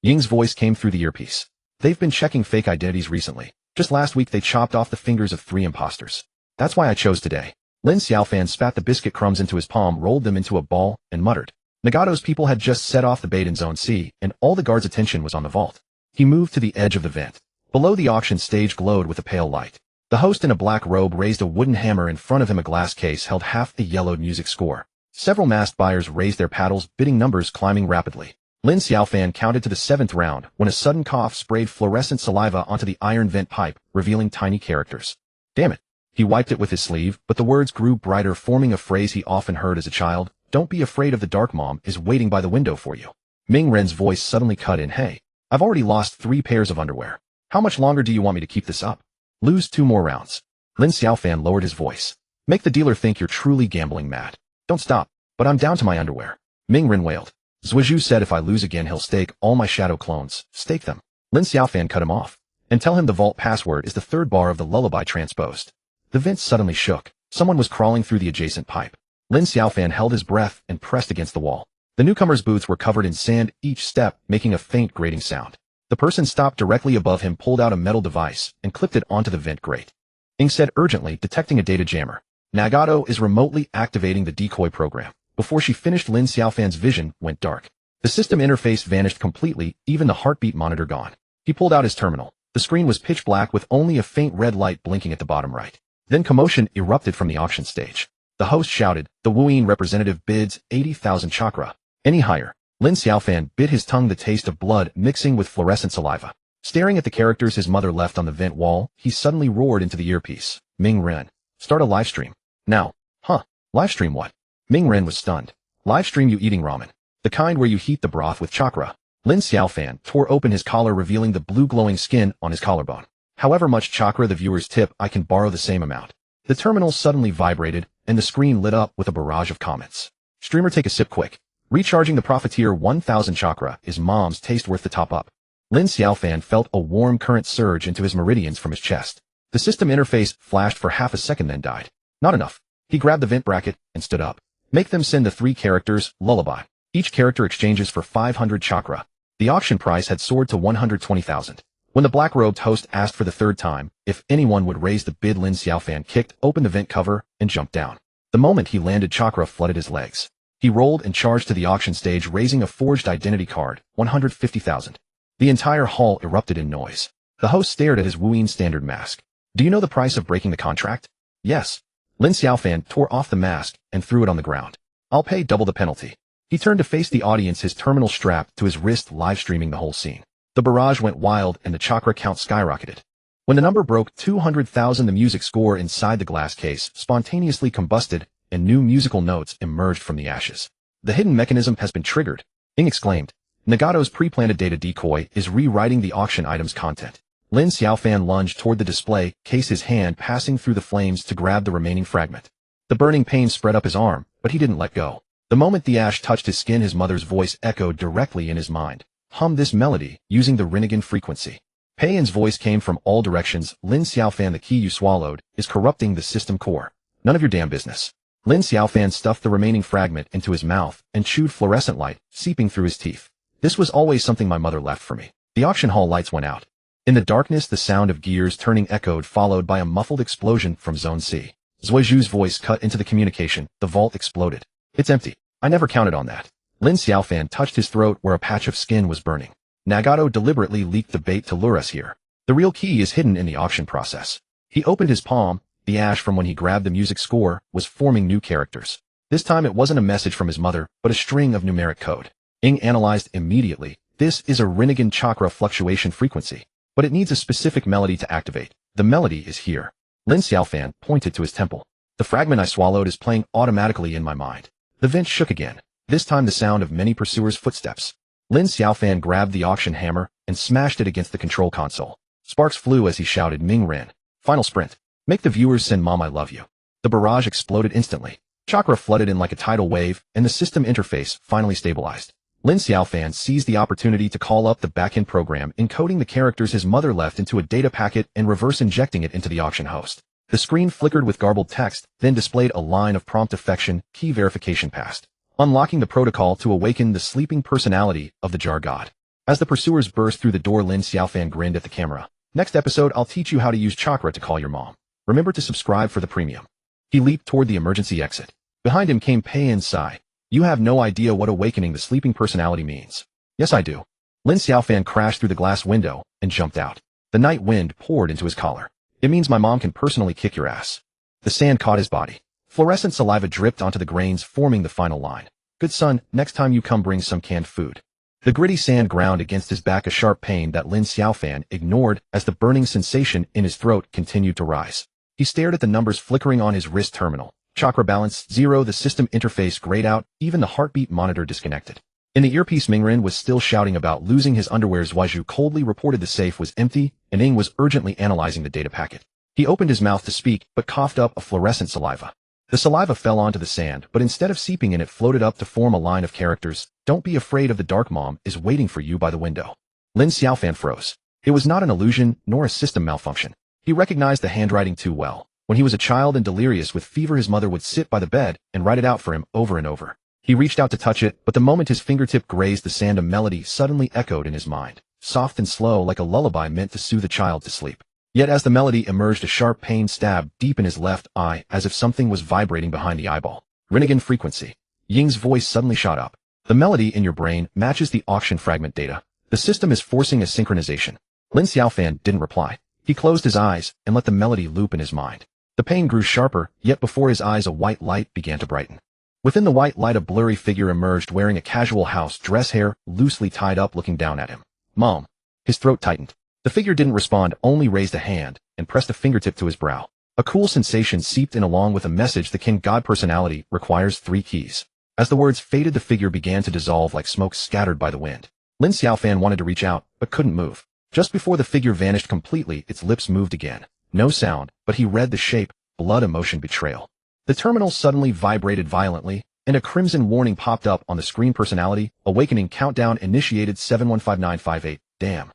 Ying's voice came through the earpiece. They've been checking fake identities recently. Just last week they chopped off the fingers of 3 imposters. That's why I chose today. Lin Xiaofan spat the biscuit crumbs into his palm, rolled them into a ball, and muttered. Nagato's people had just set off the bait in Zone C, and all the guards' attention was on the vault. He moved to the edge of the vent. Below, the auction stage glowed with a pale light. The host in a black robe raised a wooden hammer. In front of him, a glass case held half a yellowed music score. Several masked buyers raised their paddles, bidding numbers climbing rapidly. Lin Xiaofan counted to the 7th round when a sudden cough sprayed fluorescent saliva onto the iron vent pipe, revealing tiny characters. Damn it. He wiped it with his sleeve, but the words grew brighter, forming a phrase he often heard as a child. Don't be afraid of the dark, mom is waiting by the window for you. Ming Ren's voice suddenly cut in. Hey, I've already lost 3 pairs of underwear. How much longer do you want me to keep this up? Lose 2 more rounds. Lin Xiaofan lowered his voice. Make the dealer think you're truly gambling mad. Don't stop, but I'm down to my underwear. Ming Ren wailed. Zhuizhu said if I lose again he'll stake all my shadow clones. Stake them. Lin Xiaofan cut him off. And tell him the vault password is the third bar of the lullaby transposed. The vents suddenly shook. Someone was crawling through the adjacent pipe. Lin Xiaofan held his breath and pressed against the wall. The newcomer's boots were covered in sand, each step making a faint grating sound. The person stopped directly above him, pulled out a metal device, and clipped it onto the vent grate. Ing said urgently, detecting a data jammer. Nagato is remotely activating the decoy program. Before she finished, Lin Xiaofan's vision went dark. The system interface vanished completely, even the heartbeat monitor gone. He pulled out his terminal. The screen was pitch black with only a faint red light blinking at the bottom right. Then commotion erupted from the auction stage. The host shouted, the Wuyin representative bids 80,000 chakra. Any higher. Lin Xiaofan bit his tongue, the taste of blood mixing with fluorescent saliva. Staring at the characters his mother left on the vent wall, he suddenly roared into the earpiece. Ming Ren. Start a livestream. Now. Huh. Livestream what? Ming Ren was stunned. Livestream you eating ramen. The kind where you heat the broth with chakra. Lin Xiaofan tore open his collar, revealing the blue glowing skin on his collarbone. However much chakra the viewers tip, I can borrow the same amount. The terminal suddenly vibrated, and the screen lit up with a barrage of comments. Streamer, take a sip quick. Recharging the profiteer 1,000 chakra is mom's taste worth the top up. Lin Xiaofan felt a warm current surge into his meridians from his chest. The system interface flashed for half a second, then died. Not enough. He grabbed the vent bracket and stood up. Make them send the 3 characters, lullaby. Each character exchanges for 500 chakra. The auction price had soared to 120,000. When the black-robed host asked for the third time if anyone would raise the bid, Lin Xiaofan kicked open the vent cover and jumped down. The moment he landed, chakra flooded his legs. He rolled and charged to the auction stage, raising a forged identity card, 150,000. The entire hall erupted in noise. The host stared at his Wuyin standard mask. Do you know the price of breaking the contract? Yes. Lin Xiaofan tore off the mask and threw it on the ground. I'll pay double the penalty. He turned to face the audience, his terminal strapped to his wrist, live streaming the whole scene. The barrage went wild and the chakra count skyrocketed. When the number broke 200,000, the music score inside the glass case spontaneously combusted and new musical notes emerged from the ashes. The hidden mechanism has been triggered, Ing exclaimed. Nagato's pre-planted data decoy is rewriting the auction item's content. Lin Xiaofan lunged toward the display case, his hand passing through the flames to grab the remaining fragment. The burning pain spread up his arm, but he didn't let go. The moment the ash touched his skin, his mother's voice echoed directly in his mind. Hum this melody, using the Rinnegan frequency. Pei-Yin's voice came from all directions. Lin Xiaofan, the key you swallowed is corrupting the system core. None of your damn business. Lin Xiaofan stuffed the remaining fragment into his mouth and chewed fluorescent light, seeping through his teeth. This was always something my mother left for me. The auction hall lights went out. In the darkness, the sound of gears turning echoed, followed by a muffled explosion from Zone C. Zhuizhu's voice cut into the communication. The vault exploded. It's empty. I never counted on that. Lin Xiaofan touched his throat where a patch of skin was burning. Nagato deliberately leaked the bait to lure us here. The real key is hidden in the auction process. He opened his palm. The ash from when he grabbed the music score was forming new characters. This time it wasn't a message from his mother, but a string of numeric code. Ing analyzed immediately. This is a Rinnegan chakra fluctuation frequency, but it needs a specific melody to activate. The melody is here. Lin Xiaofan pointed to his temple. The fragment I swallowed is playing automatically in my mind. The vent shook again. This time the sound of many pursuers' footsteps. Lin Xiaofan grabbed the auction hammer and smashed it against the control console. Sparks flew as he shouted, Ming Ren. Final sprint. Make the viewers send Mom I love you. The barrage exploded instantly. Chakra flooded in like a tidal wave, and the system interface finally stabilized. Lin Xiaofan seized the opportunity to call up the backend program, encoding the characters his mother left into a data packet and reverse injecting it into the auction host. The screen flickered with garbled text, then displayed a line of prompt affection, key verification passed. Unlocking the protocol to awaken the sleeping personality of the Jar God. As the pursuers burst through the door, Lin Xiaofan grinned at the camera. Next episode, I'll teach you how to use chakra to call your mom. Remember to subscribe for the premium. He leaped toward the emergency exit. Behind him came Pei-Yin's sigh. You have no idea what awakening the sleeping personality means. Yes, I do. Lin Xiaofan crashed through the glass window and jumped out. The night wind poured into his collar. It means my mom can personally kick your ass. The sand caught his body. Fluorescent saliva dripped onto the grains, forming the final line. Good son, next time you come bring some canned food. The gritty sand ground against his back, a sharp pain that Lin Xiaofan ignored as the burning sensation in his throat continued to rise. He stared at the numbers flickering on his wrist terminal. Chakra balance 0, the system interface grayed out, even the heartbeat monitor disconnected. In the earpiece, Mingren was still shouting about losing his underwear. Zhuizhu coldly reported the safe was empty, and Ing was urgently analyzing the data packet. He opened his mouth to speak, but coughed up a fluorescent saliva. The saliva fell onto the sand, but instead of seeping in it floated up to form a line of characters. Don't be afraid of the dark, mom is waiting for you by the window. Lin Xiaofan froze. It was not an illusion, nor a system malfunction. He recognized the handwriting too well. When he was a child and delirious with fever, his mother would sit by the bed and write it out for him over and over. He reached out to touch it, but the moment his fingertip grazed the sand, a melody suddenly echoed in his mind, soft and slow like a lullaby meant to soothe the child to sleep. Yet as the melody emerged, a sharp pain stabbed deep in his left eye, as if something was vibrating behind the eyeball. Rinnegan frequency. Ying's voice suddenly shot up. The melody in your brain matches the auction fragment data. The system is forcing a synchronization. Lin Xiaofan didn't reply. He closed his eyes and let the melody loop in his mind. The pain grew sharper, yet before his eyes a white light began to brighten. Within the white light a blurry figure emerged wearing a casual house dress, hair loosely tied up, looking down at him. Mom. His throat tightened. The figure didn't respond, only raised a hand and pressed a fingertip to his brow. A cool sensation seeped in along with a message: the King God personality requires 3 keys. As the words faded, the figure began to dissolve like smoke scattered by the wind. Lin Xiaofan wanted to reach out, but couldn't move. Just before the figure vanished completely, its lips moved again. No sound, but he read the shape: blood, emotion, betrayal. The terminal suddenly vibrated violently, and a crimson warning popped up on the screen: personality, awakening countdown initiated 715958. Damn.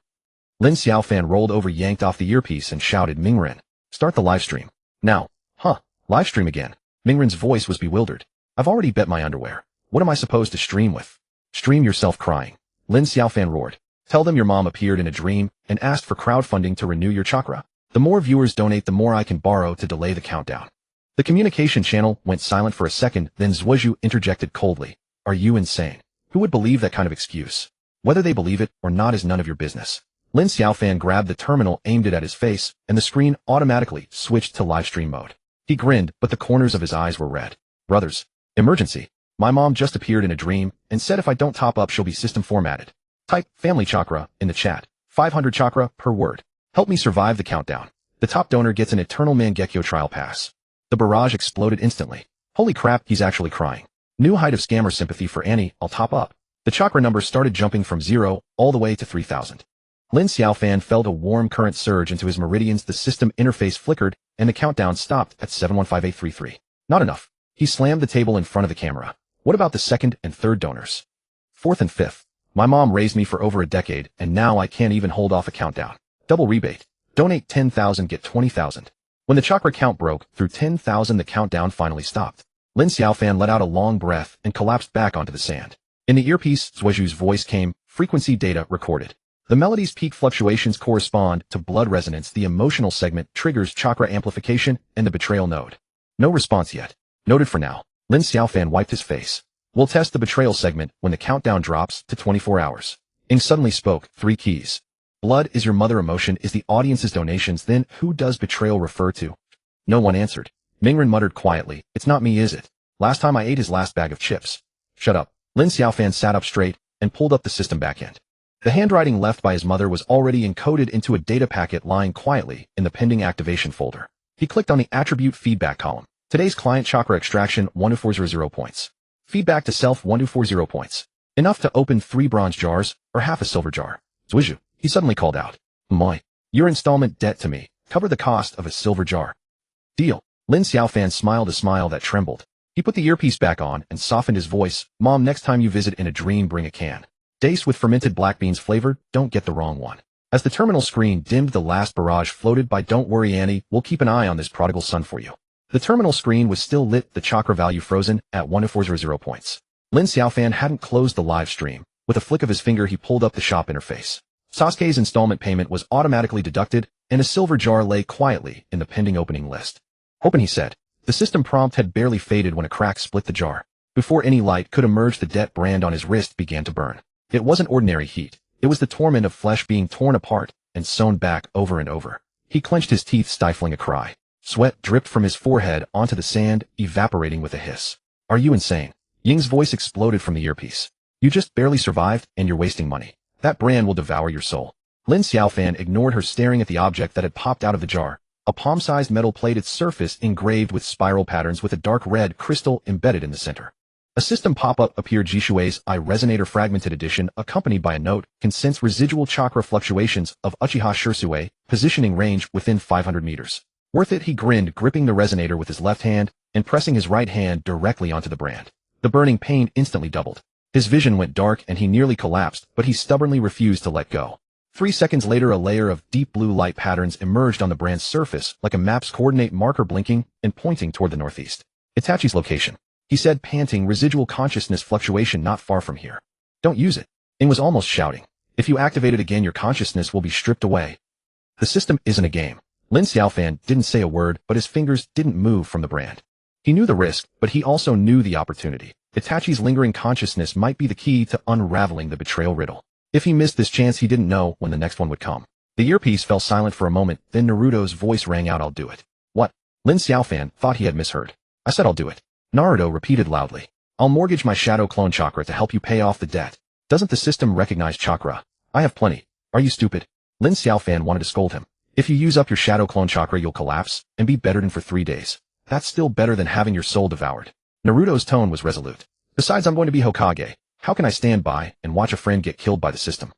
Lin Xiaofan rolled over, yanked off the earpiece, and shouted, Mingren, start the livestream. Now. Huh, livestream again. Mingren's voice was bewildered. I've already bet my underwear. What am I supposed to stream with? Stream yourself crying. Lin Xiaofan roared. Tell them your mom appeared in a dream and asked for crowdfunding to renew your chakra. The more viewers donate, the more I can borrow to delay the countdown. The communication channel went silent for a second, then Zhuozhu interjected coldly. Are you insane? Who would believe that kind of excuse? Whether they believe it or not is none of your business. Lin Xiaofan grabbed the terminal, aimed it at his face, and the screen automatically switched to livestream mode. He grinned, but the corners of his eyes were red. Brothers. Emergency. My mom just appeared in a dream and said if I don't top up she'll be system formatted. Type family chakra in the chat. 500 chakra per word. Help me survive the countdown. The top donor gets an eternal Mangekyo trial pass. The barrage exploded instantly. Holy crap, he's actually crying. New height of scammer sympathy for Annie, I'll top up. The chakra number started jumping from 0 all the way to 3,000. Lin Xiaofan felt a warm current surge into his meridians. The system interface flickered, and the countdown stopped at 715833. Not enough. He slammed the table in front of the camera. What about the second and third donors? Fourth and fifth. My mom raised me for over a decade, and now I can't even hold off a countdown. Double rebate. Donate 10,000, get 20,000. When the chakra count broke through 10,000, the countdown finally stopped. Lin Xiaofan let out a long breath and collapsed back onto the sand. In the earpiece, Zhuozhu's voice came, frequency data recorded. The melody's peak fluctuations correspond to blood resonance. The emotional segment triggers chakra amplification and the betrayal node. No response yet. Noted for now. Lin Xiaofan wiped his face. We'll test the betrayal segment when the countdown drops to 24 hours. Ing suddenly spoke. 3 keys. Blood is your mother, emotion is the audience's donations. Then who does betrayal refer to? No one answered. Mingren muttered quietly. It's not me, is it? Last time I ate his last bag of chips. Shut up. Lin Xiaofan sat up straight and pulled up the system backend. The handwriting left by his mother was already encoded into a data packet lying quietly in the pending activation folder. He clicked on the attribute feedback column. Today's client chakra extraction 12400 points. Feedback to self 1240 points. Enough to open 3 bronze jars or half a silver jar. Zhuozhu, he suddenly called out. Moi, your installment debt to me. Cover the cost of a silver jar. Deal. Lin Xiaofan smiled a smile that trembled. He put the earpiece back on and softened his voice. Mom, next time you visit in a dream, bring a can. Dace with fermented black beans flavor, don't get the wrong one. As the terminal screen dimmed, the last barrage floated by. Don't worry, Annie, we'll keep an eye on this prodigal son for you. The terminal screen was still lit, the chakra value frozen at 12400 points. Lin Xiaofan hadn't closed the live stream. With a flick of his finger, he pulled up the shop interface. Sasuke's installment payment was automatically deducted, and a silver jar lay quietly in the pending opening list. Open, he said. The system prompt had barely faded when a crack split the jar. Before any light could emerge, the debt brand on his wrist began to burn. It wasn't ordinary heat. It was the torment of flesh being torn apart and sewn back over and over. He clenched his teeth, stifling a cry. Sweat dripped from his forehead onto the sand, evaporating with a hiss. Are you insane? Ying's voice exploded from the earpiece. You just barely survived, and you're wasting money. That brand will devour your soul. Lin Xiaofan ignored her, staring at the object that had popped out of the jar. A palm-sized metal plate, its surface engraved with spiral patterns with a dark red crystal embedded in the center. A system pop-up appeared. Jishui's Eye Resonator Fragmented Edition, accompanied by a note, can sense residual chakra fluctuations of Uchiha Shursue, positioning range within 500 meters. Worth it, he grinned, gripping the resonator with his left hand and pressing his right hand directly onto the brand. The burning pain instantly doubled. His vision went dark and he nearly collapsed, but he stubbornly refused to let go. 3 seconds later, a layer of deep blue light patterns emerged on the brand's surface, like a map's coordinate marker blinking and pointing toward the northeast. Itachi's location, he said, panting, residual consciousness fluctuation not far from here. Don't use it. Ing was almost shouting. If you activate it again, your consciousness will be stripped away. The system isn't a game. Lin Xiaofan didn't say a word, but his fingers didn't move from the brand. He knew the risk, but he also knew the opportunity. Itachi's lingering consciousness might be the key to unraveling the betrayal riddle. If he missed this chance, he didn't know when the next one would come. The earpiece fell silent for a moment, then Naruto's voice rang out, "I'll do it." What? Lin Xiaofan thought he had misheard. "I said I'll do it." Naruto repeated loudly. "I'll mortgage my shadow clone chakra to help you pay off the debt. Doesn't the system recognize chakra? I have plenty. Are you stupid?" Lin Xiaofan wanted to scold him. "If you use up your shadow clone chakra, you'll collapse and be bedridden for 3 days. That's still better than having your soul devoured." Naruto's tone was resolute. "Besides, I'm going to be Hokage. How can I stand by and watch a friend get killed by the system?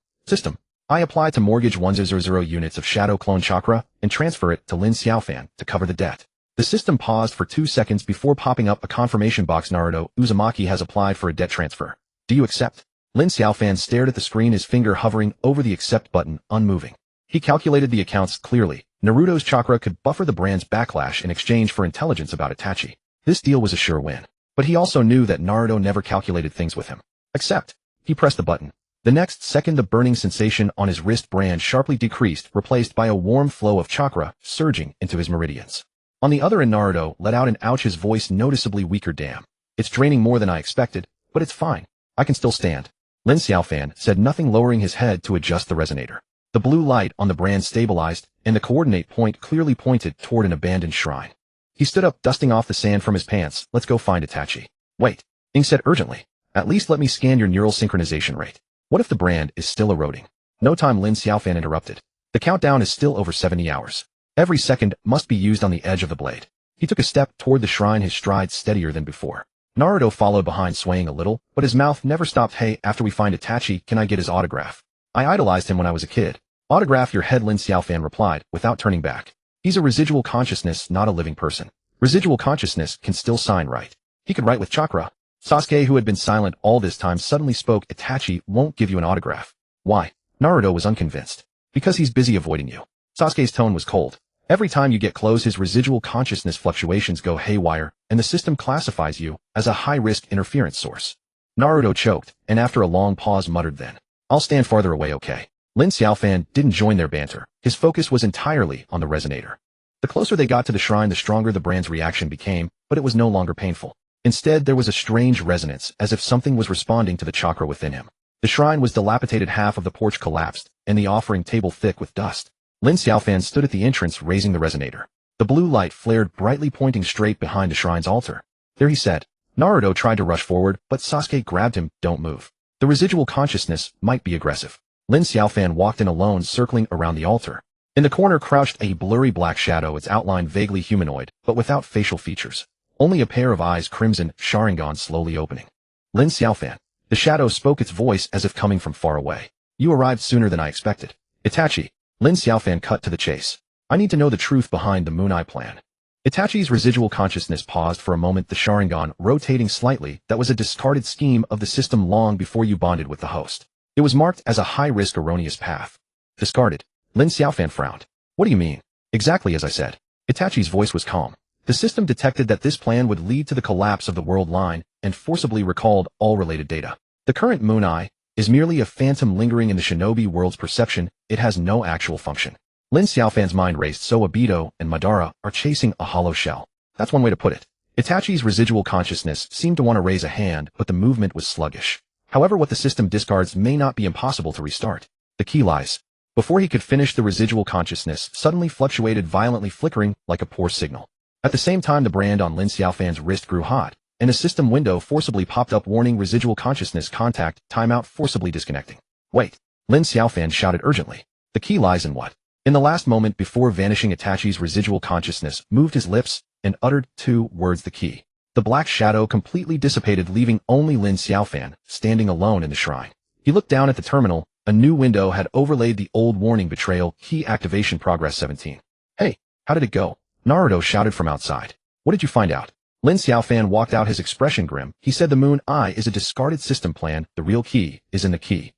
I apply to mortgage 100 units of shadow clone chakra and transfer it to Lin Xiaofan to cover the debt." The system paused for 2 seconds before popping up a confirmation box. "Naruto Uzumaki has applied for a debt transfer. Do you accept?" Lin Xiaofan stared at the screen, his finger hovering over the accept button, unmoving. He calculated the accounts clearly. Naruto's chakra could buffer the brand's backlash in exchange for intelligence about Itachi. This deal was a sure win. But he also knew that Naruto never calculated things with him. "Accept." He pressed the button. The next second, the burning sensation on his wrist brand sharply decreased, replaced by a warm flow of chakra surging into his meridians. On the other end, Naruto let out an ouch, his voice noticeably weaker. "Damn. It's draining more than I expected, but it's fine. I can still stand." Lin Xiaofan said nothing, lowering his head to adjust the resonator. The blue light on the brand stabilized, and the coordinate point clearly pointed toward an abandoned shrine. He stood up, dusting off the sand from his pants. "Let's go find Itachi." "Wait," Ing said urgently. "At least let me scan your neural synchronization rate. What if the brand is still eroding?" "No time," Lin Xiaofan interrupted. "The countdown is still over 70 hours. Every second must be used on the edge of the blade." He took a step toward the shrine, his stride steadier than before. Naruto followed behind, swaying a little, but his mouth never stopped. "Hey, after we find Itachi, can I get his autograph? I idolized him when I was a kid." "Autograph your head," Lin Xiaofan replied, without turning back. "He's a residual consciousness, not a living person. Residual consciousness can still sign, right? He could write with chakra." Sasuke, who had been silent all this time, suddenly spoke. "Itachi won't give you an autograph." "Why?" Naruto was unconvinced. "Because he's busy avoiding you." Sasuke's tone was cold. "Every time you get close, his residual consciousness fluctuations go haywire, and the system classifies you as a high-risk interference source." Naruto choked, and after a long pause muttered, "Then I'll stand farther away, okay?" Lin Xiaofan didn't join their banter. His focus was entirely on the resonator. The closer they got to the shrine, the stronger the brand's reaction became, but it was no longer painful. Instead, there was a strange resonance, as if something was responding to the chakra within him. The shrine was dilapidated, half of the porch collapsed, and the offering table thick with dust. Lin Xiaofan stood at the entrance, raising the resonator. The blue light flared brightly, pointing straight behind the shrine's altar. "There," he said. Naruto tried to rush forward, but Sasuke grabbed him. "Don't move. The residual consciousness might be aggressive." Lin Xiaofan walked in alone, circling around the altar. In the corner crouched a blurry black shadow, its outline vaguely humanoid, but without facial features. Only a pair of eyes, crimson, Sharingan slowly opening. "Lin Xiaofan." The shadow spoke, its voice as if coming from far away. "You arrived sooner than I expected." "Itachi." Lin Xiaofan cut to the chase. "I need to know the truth behind the Moon Eye plan." Itachi's residual consciousness paused for a moment, the Sharingan rotating slightly. "That was a discarded scheme of the system long before you bonded with the host. It was marked as a high-risk, erroneous path." "Discarded?" Lin Xiaofan frowned. "What do you mean?" "Exactly as I said." Itachi's voice was calm. "The system detected that this plan would lead to the collapse of the world line and forcibly recalled all related data. The current Moon Eye is merely a phantom lingering in the shinobi world's perception. It has no actual function." Lin Xiaofan's mind raced. "So Obito and Madara are chasing a hollow shell. That's one way to put it." Itachi's residual consciousness seemed to want to raise a hand, but the movement was sluggish. However, what the system discards may not be impossible to restart. The key lies. Before he could finish, the residual consciousness suddenly fluctuated, violently flickering like a poor signal. At the same time, the brand on Lin Xiaofan's wrist grew hot, and a system window forcibly popped up, warning residual consciousness contact, timeout, forcibly disconnecting. "Wait!" Lin Xiaofan shouted urgently. "The key lies in what?" In the last moment before vanishing, Itachi's residual consciousness moved his lips and uttered 2 words: "the key." The black shadow completely dissipated, leaving only Lin Xiaofan standing alone in the shrine. He looked down at the terminal. A new window had overlaid the old warning: "Betrayal, key activation, progress 17. "Hey, how did it go?" Naruto shouted from outside. "What did you find out?" Lin Xiaofan walked out, his expression grim. He said the moon eye is a discarded system plan. The real key is in the key.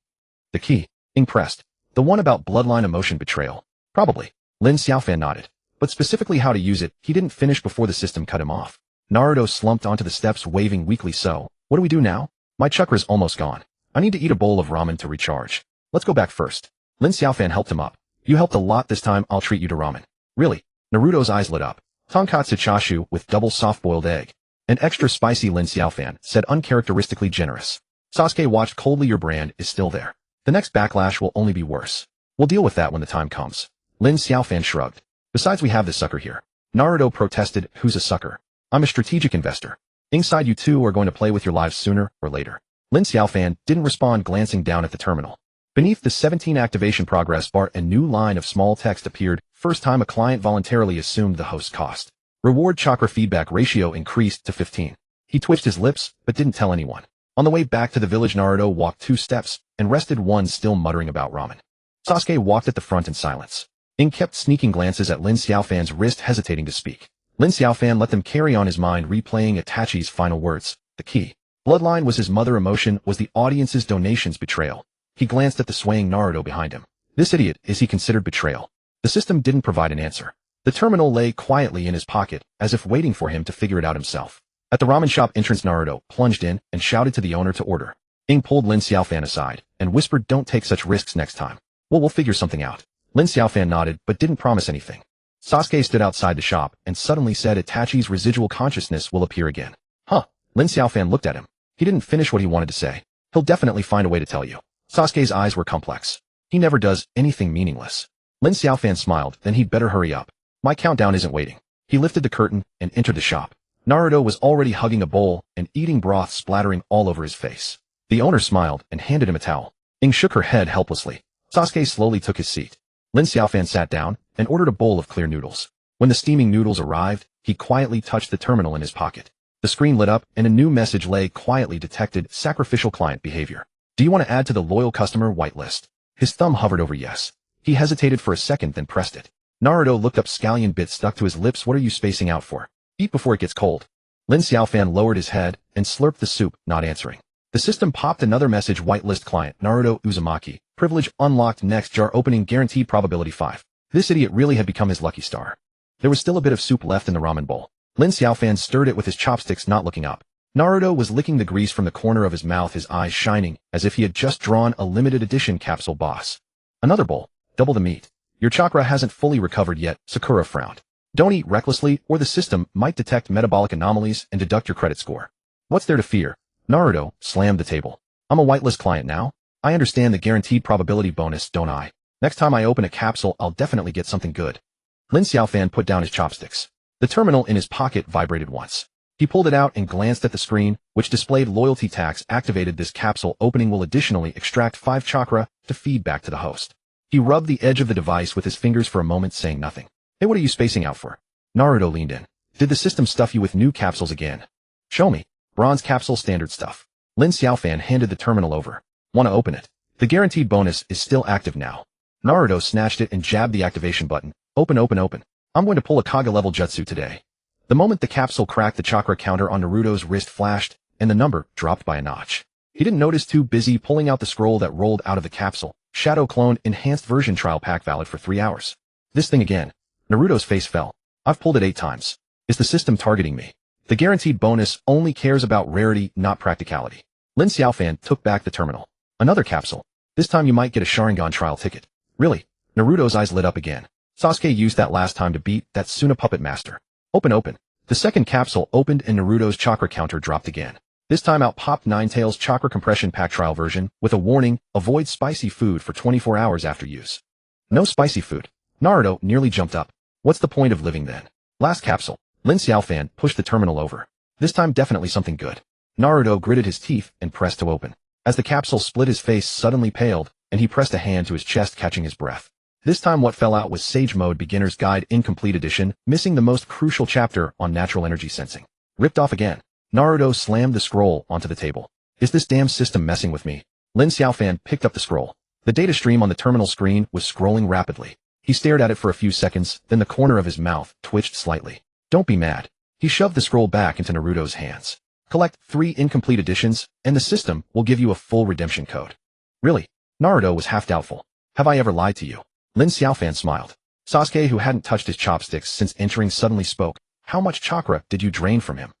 The key? Impressed. The one about bloodline emotion betrayal. Probably. Lin Xiaofan nodded. But specifically how to use it, he didn't finish before the system cut him off. Naruto slumped onto the steps, waving weakly. So, what do we do now? My chakra's almost gone. I need to eat a bowl of ramen to recharge. Let's go back first. Lin Xiaofan helped him up. You helped a lot this time, I'll treat you to ramen. Really? Naruto's eyes lit up. Tonkatsu chashu with double soft-boiled egg. An extra spicy, Lin Xiaofan said, uncharacteristically generous. Sasuke watched coldly. Your brand is still there. The next backlash will only be worse. We'll deal with that when the time comes. Lin Xiaofan shrugged. Besides, we have this sucker here. Naruto protested. Who's a sucker? I'm a strategic investor. Inside, you two are going to play with your lives sooner or later. Lin Xiaofan didn't respond, glancing down at the terminal. Beneath the 17 activation progress bar, a new line of small text appeared. First time a client voluntarily assumed the host cost. Reward chakra feedback ratio increased to 15. He twitched his lips, but didn't tell anyone. On the way back to the village, Naruto walked 2 steps and rested one, still muttering about ramen. Sasuke walked at the front in silence. Ing kept sneaking glances at Lin Xiaofan's wrist, hesitating to speak. Lin Xiaofan let them carry on, his mind replaying Itachi's final words. The key. Bloodline was his mother, emotion was the audience's donations, betrayal. He glanced at the swaying Naruto behind him. This idiot, is he considered betrayal? The system didn't provide an answer. The terminal lay quietly in his pocket, as if waiting for him to figure it out himself. At the ramen shop entrance, Naruto plunged in and shouted to the owner to order. Ing pulled Lin Xiaofan aside and whispered, don't take such risks next time. Well, we'll figure something out. Lin Xiaofan nodded, but didn't promise anything. Sasuke stood outside the shop and suddenly said, Itachi's residual consciousness will appear again. Huh? Lin Xiaofan looked at him. He didn't finish what he wanted to say. He'll definitely find a way to tell you. Sasuke's eyes were complex. He never does anything meaningless. Lin Xiaofan smiled, then he'd better hurry up. My countdown isn't waiting. He lifted the curtain and entered the shop. Naruto was already hugging a bowl and eating broth, splattering all over his face. The owner smiled and handed him a towel. Ing shook her head helplessly. Sasuke slowly took his seat. Lin Xiaofan sat down and ordered a bowl of clear noodles. When the steaming noodles arrived, he quietly touched the terminal in his pocket. The screen lit up and a new message lay quietly detected, sacrificial client behavior. Do you want to add to the loyal customer whitelist? His thumb hovered over yes. He hesitated for a second, then pressed it. Naruto looked up, scallion bit stuck to his lips. What are you spacing out for? Eat before it gets cold. Lin Xiaofan lowered his head and slurped the soup, not answering. The system popped another message, whitelist client, Naruto Uzumaki. Privilege unlocked, next jar opening, guaranteed probability 5. This idiot really had become his lucky star. There was still a bit of soup left in the ramen bowl. Lin Xiaofan stirred it with his chopsticks, not looking up. Naruto was licking the grease from the corner of his mouth, his eyes shining, as if he had just drawn a limited edition capsule boss. Another bowl. Double the meat. Your chakra hasn't fully recovered yet, Sakura frowned. Don't eat recklessly, or the system might detect metabolic anomalies and deduct your credit score. What's there to fear? Naruto slammed the table. I'm a whitelist client now. I understand the guaranteed probability bonus, don't I? Next time I open a capsule, I'll definitely get something good. Lin Xiaofan put down his chopsticks. The terminal in his pocket vibrated once. He pulled it out and glanced at the screen, which displayed loyalty tax activated. This capsule opening will additionally extract 5 chakra to feed back to the host. He rubbed the edge of the device with his fingers for a moment, saying nothing. Hey, what are you spacing out for? Naruto leaned in. Did the system stuff you with new capsules again? Show me. Bronze capsule, standard stuff. Lin Xiaofan handed the terminal over. Want to open it? The guaranteed bonus is still active now. Naruto snatched it and jabbed the activation button. Open, open, open. I'm going to pull a Kage-level jutsu today. The moment the capsule cracked, the chakra counter on Naruto's wrist flashed, and the number dropped by a notch. He didn't notice, too busy pulling out the scroll that rolled out of the capsule. Shadow clone enhanced version trial pack valid for 3 hours. This thing again. Naruto's face fell. I've pulled it 8 times. Is the system targeting me? The guaranteed bonus only cares about rarity, not practicality. Lin Xiaofan took back the terminal. Another capsule. This time you might get a Sharingan trial ticket. Really? Naruto's eyes lit up again. Sasuke used that last time to beat that Suna puppet master. Open, open. The second capsule opened and Naruto's chakra counter dropped again. This time out popped Ninetales chakra compression pack trial version with a warning, avoid spicy food for 24 hours after use. No spicy food. Naruto nearly jumped up. What's the point of living then? Last capsule. Lin Xiaofan pushed the terminal over. This time definitely something good. Naruto gritted his teeth and pressed to open. As the capsule split, his face suddenly paled, and he pressed a hand to his chest, catching his breath. This time what fell out was Sage Mode Beginner's Guide Incomplete Edition, missing the most crucial chapter on natural energy sensing. Ripped off again. Naruto slammed the scroll onto the table. Is this damn system messing with me? Lin Xiaofan picked up the scroll. The data stream on the terminal screen was scrolling rapidly. He stared at it for a few seconds, then the corner of his mouth twitched slightly. Don't be mad. He shoved the scroll back into Naruto's hands. Collect 3 incomplete editions, and the system will give you a full redemption code. Really? Naruto was half doubtful. Have I ever lied to you? Lin Xiaofan smiled. Sasuke, who hadn't touched his chopsticks since entering, suddenly spoke. How much chakra did you drain from him?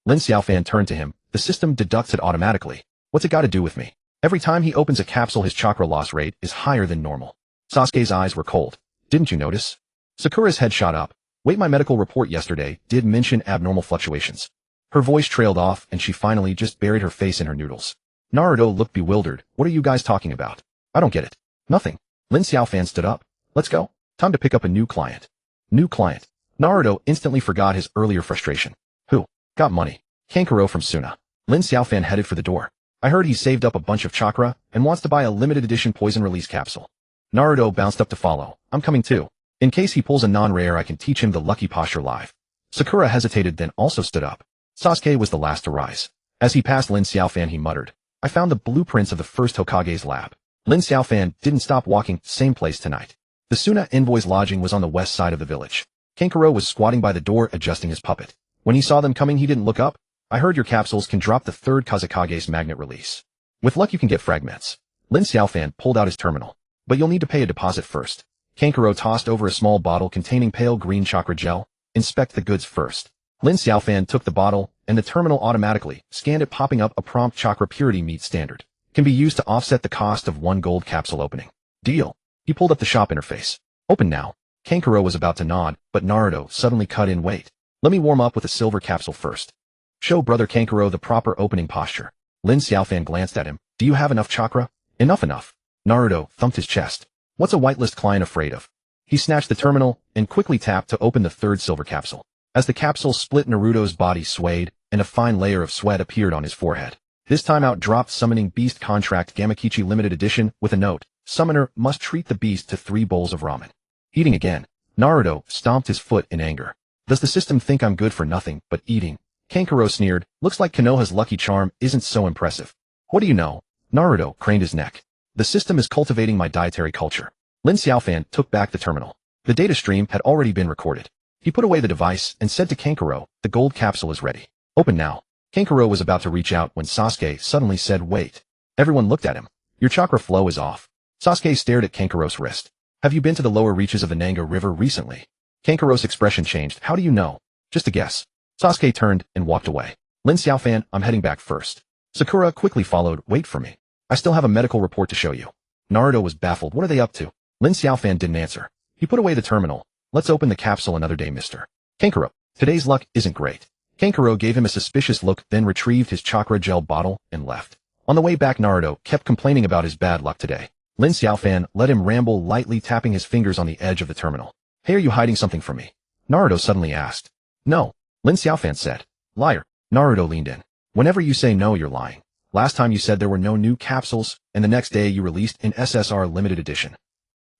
Lin Xiaofan turned to him. The system deducts it automatically. What's it got to do with me? Every time he opens a capsule, his chakra loss rate is higher than normal. Sasuke's eyes were cold. Didn't you notice? Sakura's head shot up. Wait, my medical report yesterday did mention abnormal fluctuations. Her voice trailed off, and she finally just buried her face in her noodles. Naruto looked bewildered. What are you guys talking about? I don't get it. Nothing. Lin Xiaofan stood up. Let's go. Time to pick up a new client. New client. Naruto instantly forgot his earlier frustration. Who? Got money. Kankuro from Suna. Lin Xiaofan headed for the door. I heard he saved up a bunch of chakra and wants to buy a limited edition poison release capsule. Naruto bounced up to follow. I'm coming too. In case he pulls a non-rare, I can teach him the lucky posture live. Sakura hesitated, then also stood up. Sasuke was the last to rise. As he passed Lin Xiaofan, he muttered, I found the blueprints of the first Hokage's lab. Lin Xiaofan didn't stop walking. Same place tonight. The Suna envoy's lodging was on the west side of the village. Kankuro was squatting by the door adjusting his puppet. When he saw them coming, he didn't look up. I heard your capsules can drop the third Kazekage's magnet release. With luck you can get fragments. Lin Xiaofan pulled out his terminal. But you'll need to pay a deposit first. Kankuro tossed over a small bottle containing pale green chakra gel. Inspect the goods first. Lin Xiaofan took the bottle, and the terminal automatically scanned it, popping up a prompt. Chakra purity meets standard. Can be used to offset the cost of 1 gold capsule opening. Deal. He pulled up the shop interface. Open now. Kankuro was about to nod, but Naruto suddenly cut in. Wait. Let me warm up with a silver capsule first. Show brother Kankuro the proper opening posture. Lin Xiaofan glanced at him. Do you have enough chakra? Enough. Naruto thumped his chest. What's a whitelist client afraid of? He snatched the terminal and quickly tapped to open the third silver capsule. As the capsule split, Naruto's body swayed, and a fine layer of sweat appeared on his forehead. This time out dropped Summoning Beast Contract Gamakichi Limited Edition with a note. Summoner must treat the beast to 3 bowls of ramen. Eating again. Naruto stomped his foot in anger. Does the system think I'm good for nothing but eating? Kankuro sneered. Looks like Konoha's lucky charm isn't so impressive. What do you know? Naruto craned his neck. The system is cultivating my dietary culture. Lin Xiaofan took back the terminal. The data stream had already been recorded. He put away the device and said to Kankuro, the gold capsule is ready. Open now. Kankuro was about to reach out when Sasuke suddenly said, wait. Everyone looked at him. Your chakra flow is off. Sasuke stared at Kankuro's wrist. Have you been to the lower reaches of the Nanga River recently? Kankuro's expression changed. How do you know? Just a guess. Sasuke turned and walked away. Lin Xiaofan, I'm heading back first. Sakura quickly followed. Wait for me. I still have a medical report to show you. Naruto was baffled. What are they up to? Lin Xiaofan didn't answer. He put away the terminal. Let's open the capsule another day, mister. Kankuro, today's luck isn't great. Kankuro gave him a suspicious look, then retrieved his chakra gel bottle and left. On the way back, Naruto kept complaining about his bad luck today. Lin Xiaofan let him ramble, lightly tapping his fingers on the edge of the terminal. Hey, are you hiding something from me? Naruto suddenly asked. No. Lin Xiaofan said. Liar. Naruto leaned in. Whenever you say no, you're lying. Last time you said there were no new capsules, and the next day you released an SSR limited edition.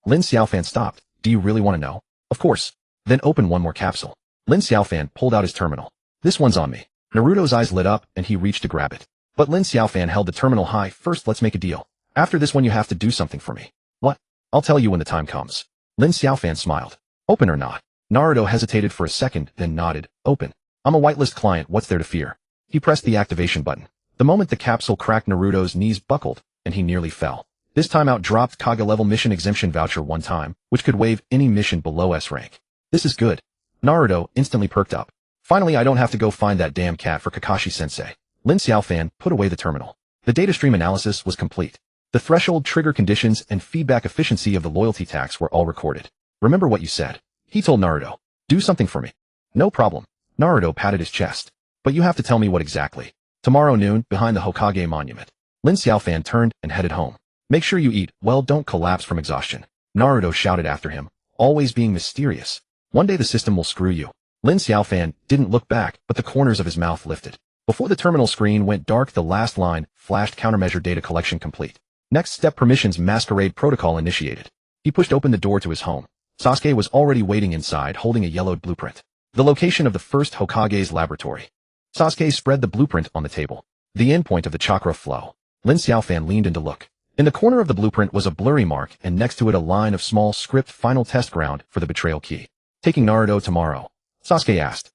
Lin Xiaofan stopped. Do you really want to know? Of course. Then open one more capsule. Lin Xiaofan pulled out his terminal. This one's on me. Naruto's eyes lit up, and he reached to grab it. But Lin Xiaofan held the terminal high. First, let's make a deal. After this one you have to do something for me. What? I'll tell you when the time comes. Lin Xiaofan smiled. Open or not? Naruto hesitated for a second, then nodded. Open. I'm a whitelist client, what's there to fear? He pressed the activation button. The moment the capsule cracked, Naruto's knees buckled, and he nearly fell. This time out dropped Kaga level mission exemption voucher one time, which could waive any mission below S rank. This is good. Naruto instantly perked up. Finally, I don't have to go find that damn cat for Kakashi-sensei. Lin Xiaofan put away the terminal. The data stream analysis was complete. The threshold, trigger conditions, and feedback efficiency of the loyalty tax were all recorded. Remember what you said. He told Naruto. Do something for me. No problem. Naruto patted his chest. But you have to tell me what exactly. Tomorrow noon, behind the Hokage monument. Lin Xiaofan turned and headed home. Make sure you eat, well, don't collapse from exhaustion. Naruto shouted after him, always being mysterious. One day the system will screw you. Lin Xiaofan didn't look back, but the corners of his mouth lifted. Before the terminal screen went dark, the last line flashed: countermeasure data collection complete. Next step, permissions masquerade protocol initiated. He pushed open the door to his home. Sasuke was already waiting inside, holding a yellowed blueprint. The location of the first Hokage's laboratory. Sasuke spread the blueprint on the table. The endpoint of the chakra flow. Lin Xiaofan leaned in to look. In the corner of the blueprint was a blurry mark, and next to it a line of small script: final test ground for the betrayal key. Taking Naruto tomorrow? Sasuke asked.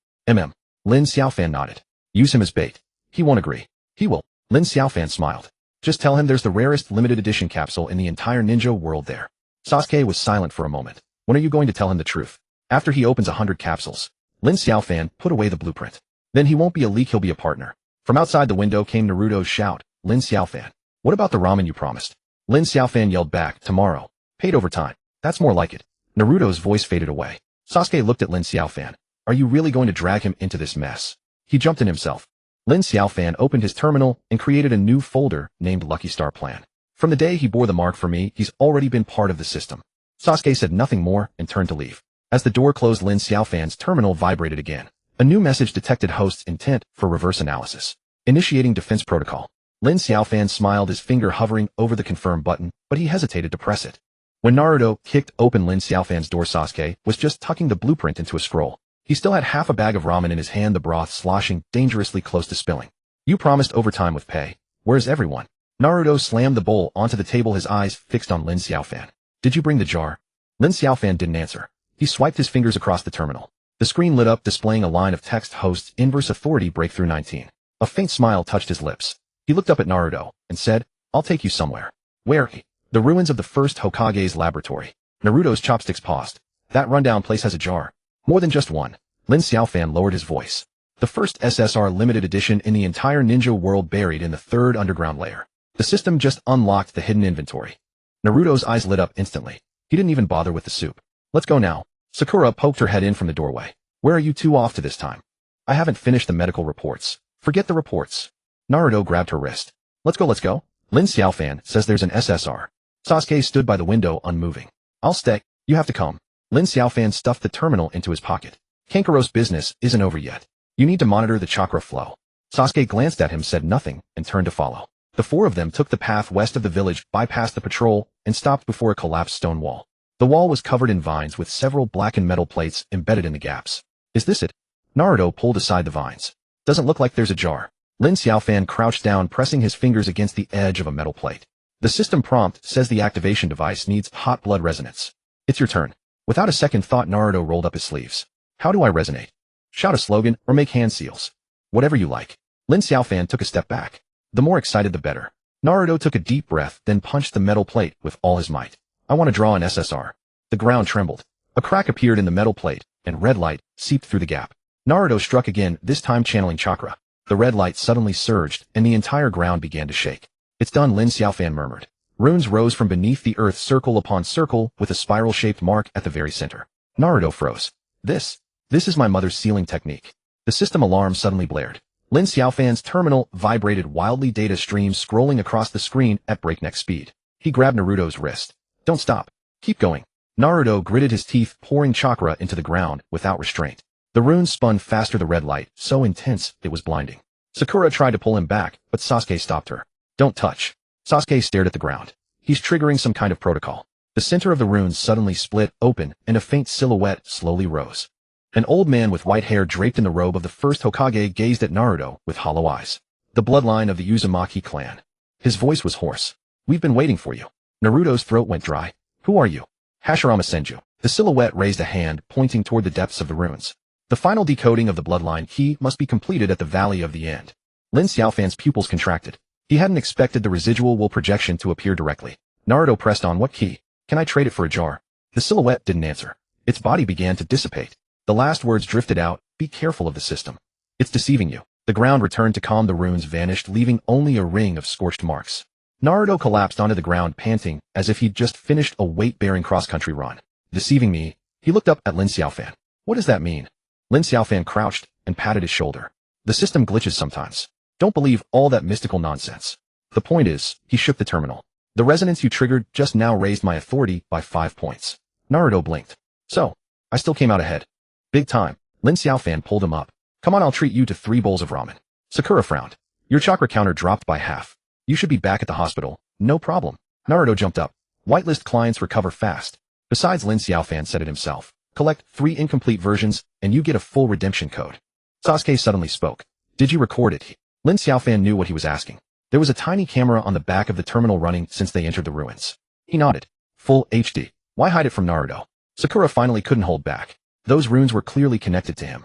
Lin Xiaofan nodded. Use him as bait. He won't agree. He will. Lin Xiaofan smiled. Just tell him there's the rarest limited edition capsule in the entire ninja world there. Sasuke was silent for a moment. When are you going to tell him the truth? After he opens 100 capsules. Lin Xiaofan put away the blueprint. Then he won't be a leak, he'll be a partner. From outside the window came Naruto's shout. Lin Xiaofan. What about the ramen you promised? Lin Xiaofan yelled back. Tomorrow. Paid overtime. That's more like it. Naruto's voice faded away. Sasuke looked at Lin Xiaofan. Are you really going to drag him into this mess? He jumped in himself. Lin Xiaofan opened his terminal and created a new folder named Lucky Star Plan. From the day he bore the mark for me, he's already been part of the system. Sasuke said nothing more and turned to leave. As the door closed, Lin Xiaofan's terminal vibrated again. A new message detected host's intent for reverse analysis. Initiating defense protocol. Lin Xiaofan smiled, his finger hovering over the confirm button, but he hesitated to press it. When Naruto kicked open Lin Xiaofan's door, Sasuke was just tucking the blueprint into a scroll. He still had half a bag of ramen in his hand, the broth sloshing dangerously close to spilling. You promised overtime with pay. Where's everyone? Naruto slammed the bowl onto the table, his eyes fixed on Lin Xiaofan. Did you bring the jar? Lin Xiaofan didn't answer. He swiped his fingers across the terminal. The screen lit up, displaying a line of text: Host's Inverse Authority Breakthrough 19. A faint smile touched his lips. He looked up at Naruto and said, I'll take you somewhere. Where? The ruins of the first Hokage's laboratory. Naruto's chopsticks paused. That rundown place has a jar. More than just one. Lin Xiaofan lowered his voice. The first SSR limited edition in the entire ninja world, buried in the third underground layer. The system just unlocked the hidden inventory. Naruto's eyes lit up instantly. He didn't even bother with the soup. Let's go now. Sakura poked her head in from the doorway. Where are you two off to this time? I haven't finished the medical reports. Forget the reports. Naruto grabbed her wrist. Let's go. Lin Xiaofan says there's an SSR. Sasuke stood by the window, unmoving. I'll stay. You have to come. Lin Xiaofan stuffed the terminal into his pocket. Kankaro's business isn't over yet. You need to monitor the chakra flow. Sasuke glanced at him, said nothing, and turned to follow. The four of them took the path west of the village, bypassed the patrol, and stopped before a collapsed stone wall. The wall was covered in vines with several blackened metal plates embedded in the gaps. Is this it? Naruto pulled aside the vines. Doesn't look like there's a jar. Lin Xiaofan crouched down, pressing his fingers against the edge of a metal plate. The system prompt says the activation device needs hot blood resonance. It's your turn. Without a second thought, Naruto rolled up his sleeves. How do I resonate? Shout a slogan or make hand seals. Whatever you like. Lin Xiaofan took a step back. The more excited, the better. Naruto took a deep breath, then punched the metal plate with all his might. I want to draw an SSR. The ground trembled. A crack appeared in the metal plate, and red light seeped through the gap. Naruto struck again, this time channeling chakra. The red light suddenly surged, and the entire ground began to shake. It's done, Lin Xiaofan murmured. Runes rose from beneath the earth, circle upon circle, with a spiral-shaped mark at the very center. Naruto froze. This is my mother's sealing technique. The system alarm suddenly blared. Lin Xiaofan's terminal vibrated wildly, data streams scrolling across the screen at breakneck speed. He grabbed Naruto's wrist. Don't stop. Keep going. Naruto gritted his teeth, pouring chakra into the ground without restraint. The runes spun faster, the red light, so intense it was blinding. Sakura tried to pull him back, but Sasuke stopped her. Don't touch. Sasuke stared at the ground. He's triggering some kind of protocol. The center of the runes suddenly split open, and a faint silhouette slowly rose. An old man with white hair draped in the robe of the first Hokage gazed at Naruto with hollow eyes. The bloodline of the Uzumaki clan. His voice was hoarse. We've been waiting for you. Naruto's throat went dry. Who are you? Hashirama Senju. The silhouette raised a hand, pointing toward the depths of the ruins. The final decoding of the bloodline key must be completed at the Valley of the End. Lin Xiaofan's pupils contracted. He hadn't expected the residual will projection to appear directly. Naruto pressed on. What key? Can I trade it for a jar? The silhouette didn't answer. Its body began to dissipate. The last words drifted out. Be careful of the system. It's deceiving you. The ground returned to calm. The runes vanished, leaving only a ring of scorched marks. Naruto collapsed onto the ground, panting, as if he'd just finished a weight-bearing cross-country run. Deceiving me? He looked up at Lin Xiaofan. What does that mean? Lin Xiaofan crouched and patted his shoulder. The system glitches sometimes. Don't believe all that mystical nonsense. The point is, he shook the terminal. The resonance you triggered just now raised my authority by 5 points. Naruto blinked. So, I still came out ahead. Big time. Lin Xiaofan pulled him up. Come on, I'll treat you to 3 bowls of ramen. Sakura frowned. Your chakra counter dropped by half. You should be back at the hospital. No problem. Naruto jumped up. Whitelist clients recover fast. Besides, Lin Xiaofan said it himself. Collect 3 incomplete versions, and you get a full redemption code. Sasuke suddenly spoke. Did you record it? Lin Xiaofan knew what he was asking. There was a tiny camera on the back of the terminal running since they entered the ruins. He nodded. Full HD. Why hide it from Naruto? Sakura finally couldn't hold back. Those runes were clearly connected to him.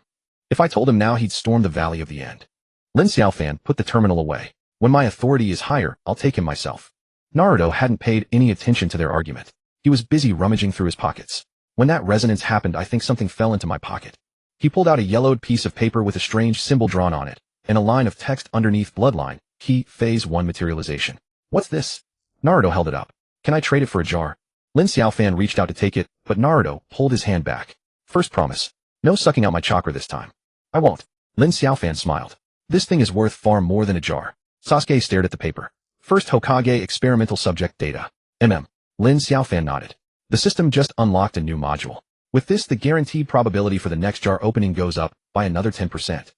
If I told him now, he'd storm the Valley of the End. Lin Xiaofan put the terminal away. When my authority is higher, I'll take him myself. Naruto hadn't paid any attention to their argument. He was busy rummaging through his pockets. When that resonance happened, I think something fell into my pocket. He pulled out a yellowed piece of paper with a strange symbol drawn on it, and a line of text underneath: Bloodline, Key, Phase 1 Materialization. What's this? Naruto held it up. Can I trade it for a jar? Lin Xiaofan reached out to take it, but Naruto pulled his hand back. First promise. No sucking out my chakra this time. I won't. Lin Xiaofan smiled. This thing is worth far more than a jar. Sasuke stared at the paper. First Hokage experimental subject data. Lin Xiaofan nodded. The system just unlocked a new module. With this, the guaranteed probability for the next jar opening goes up by another 10%.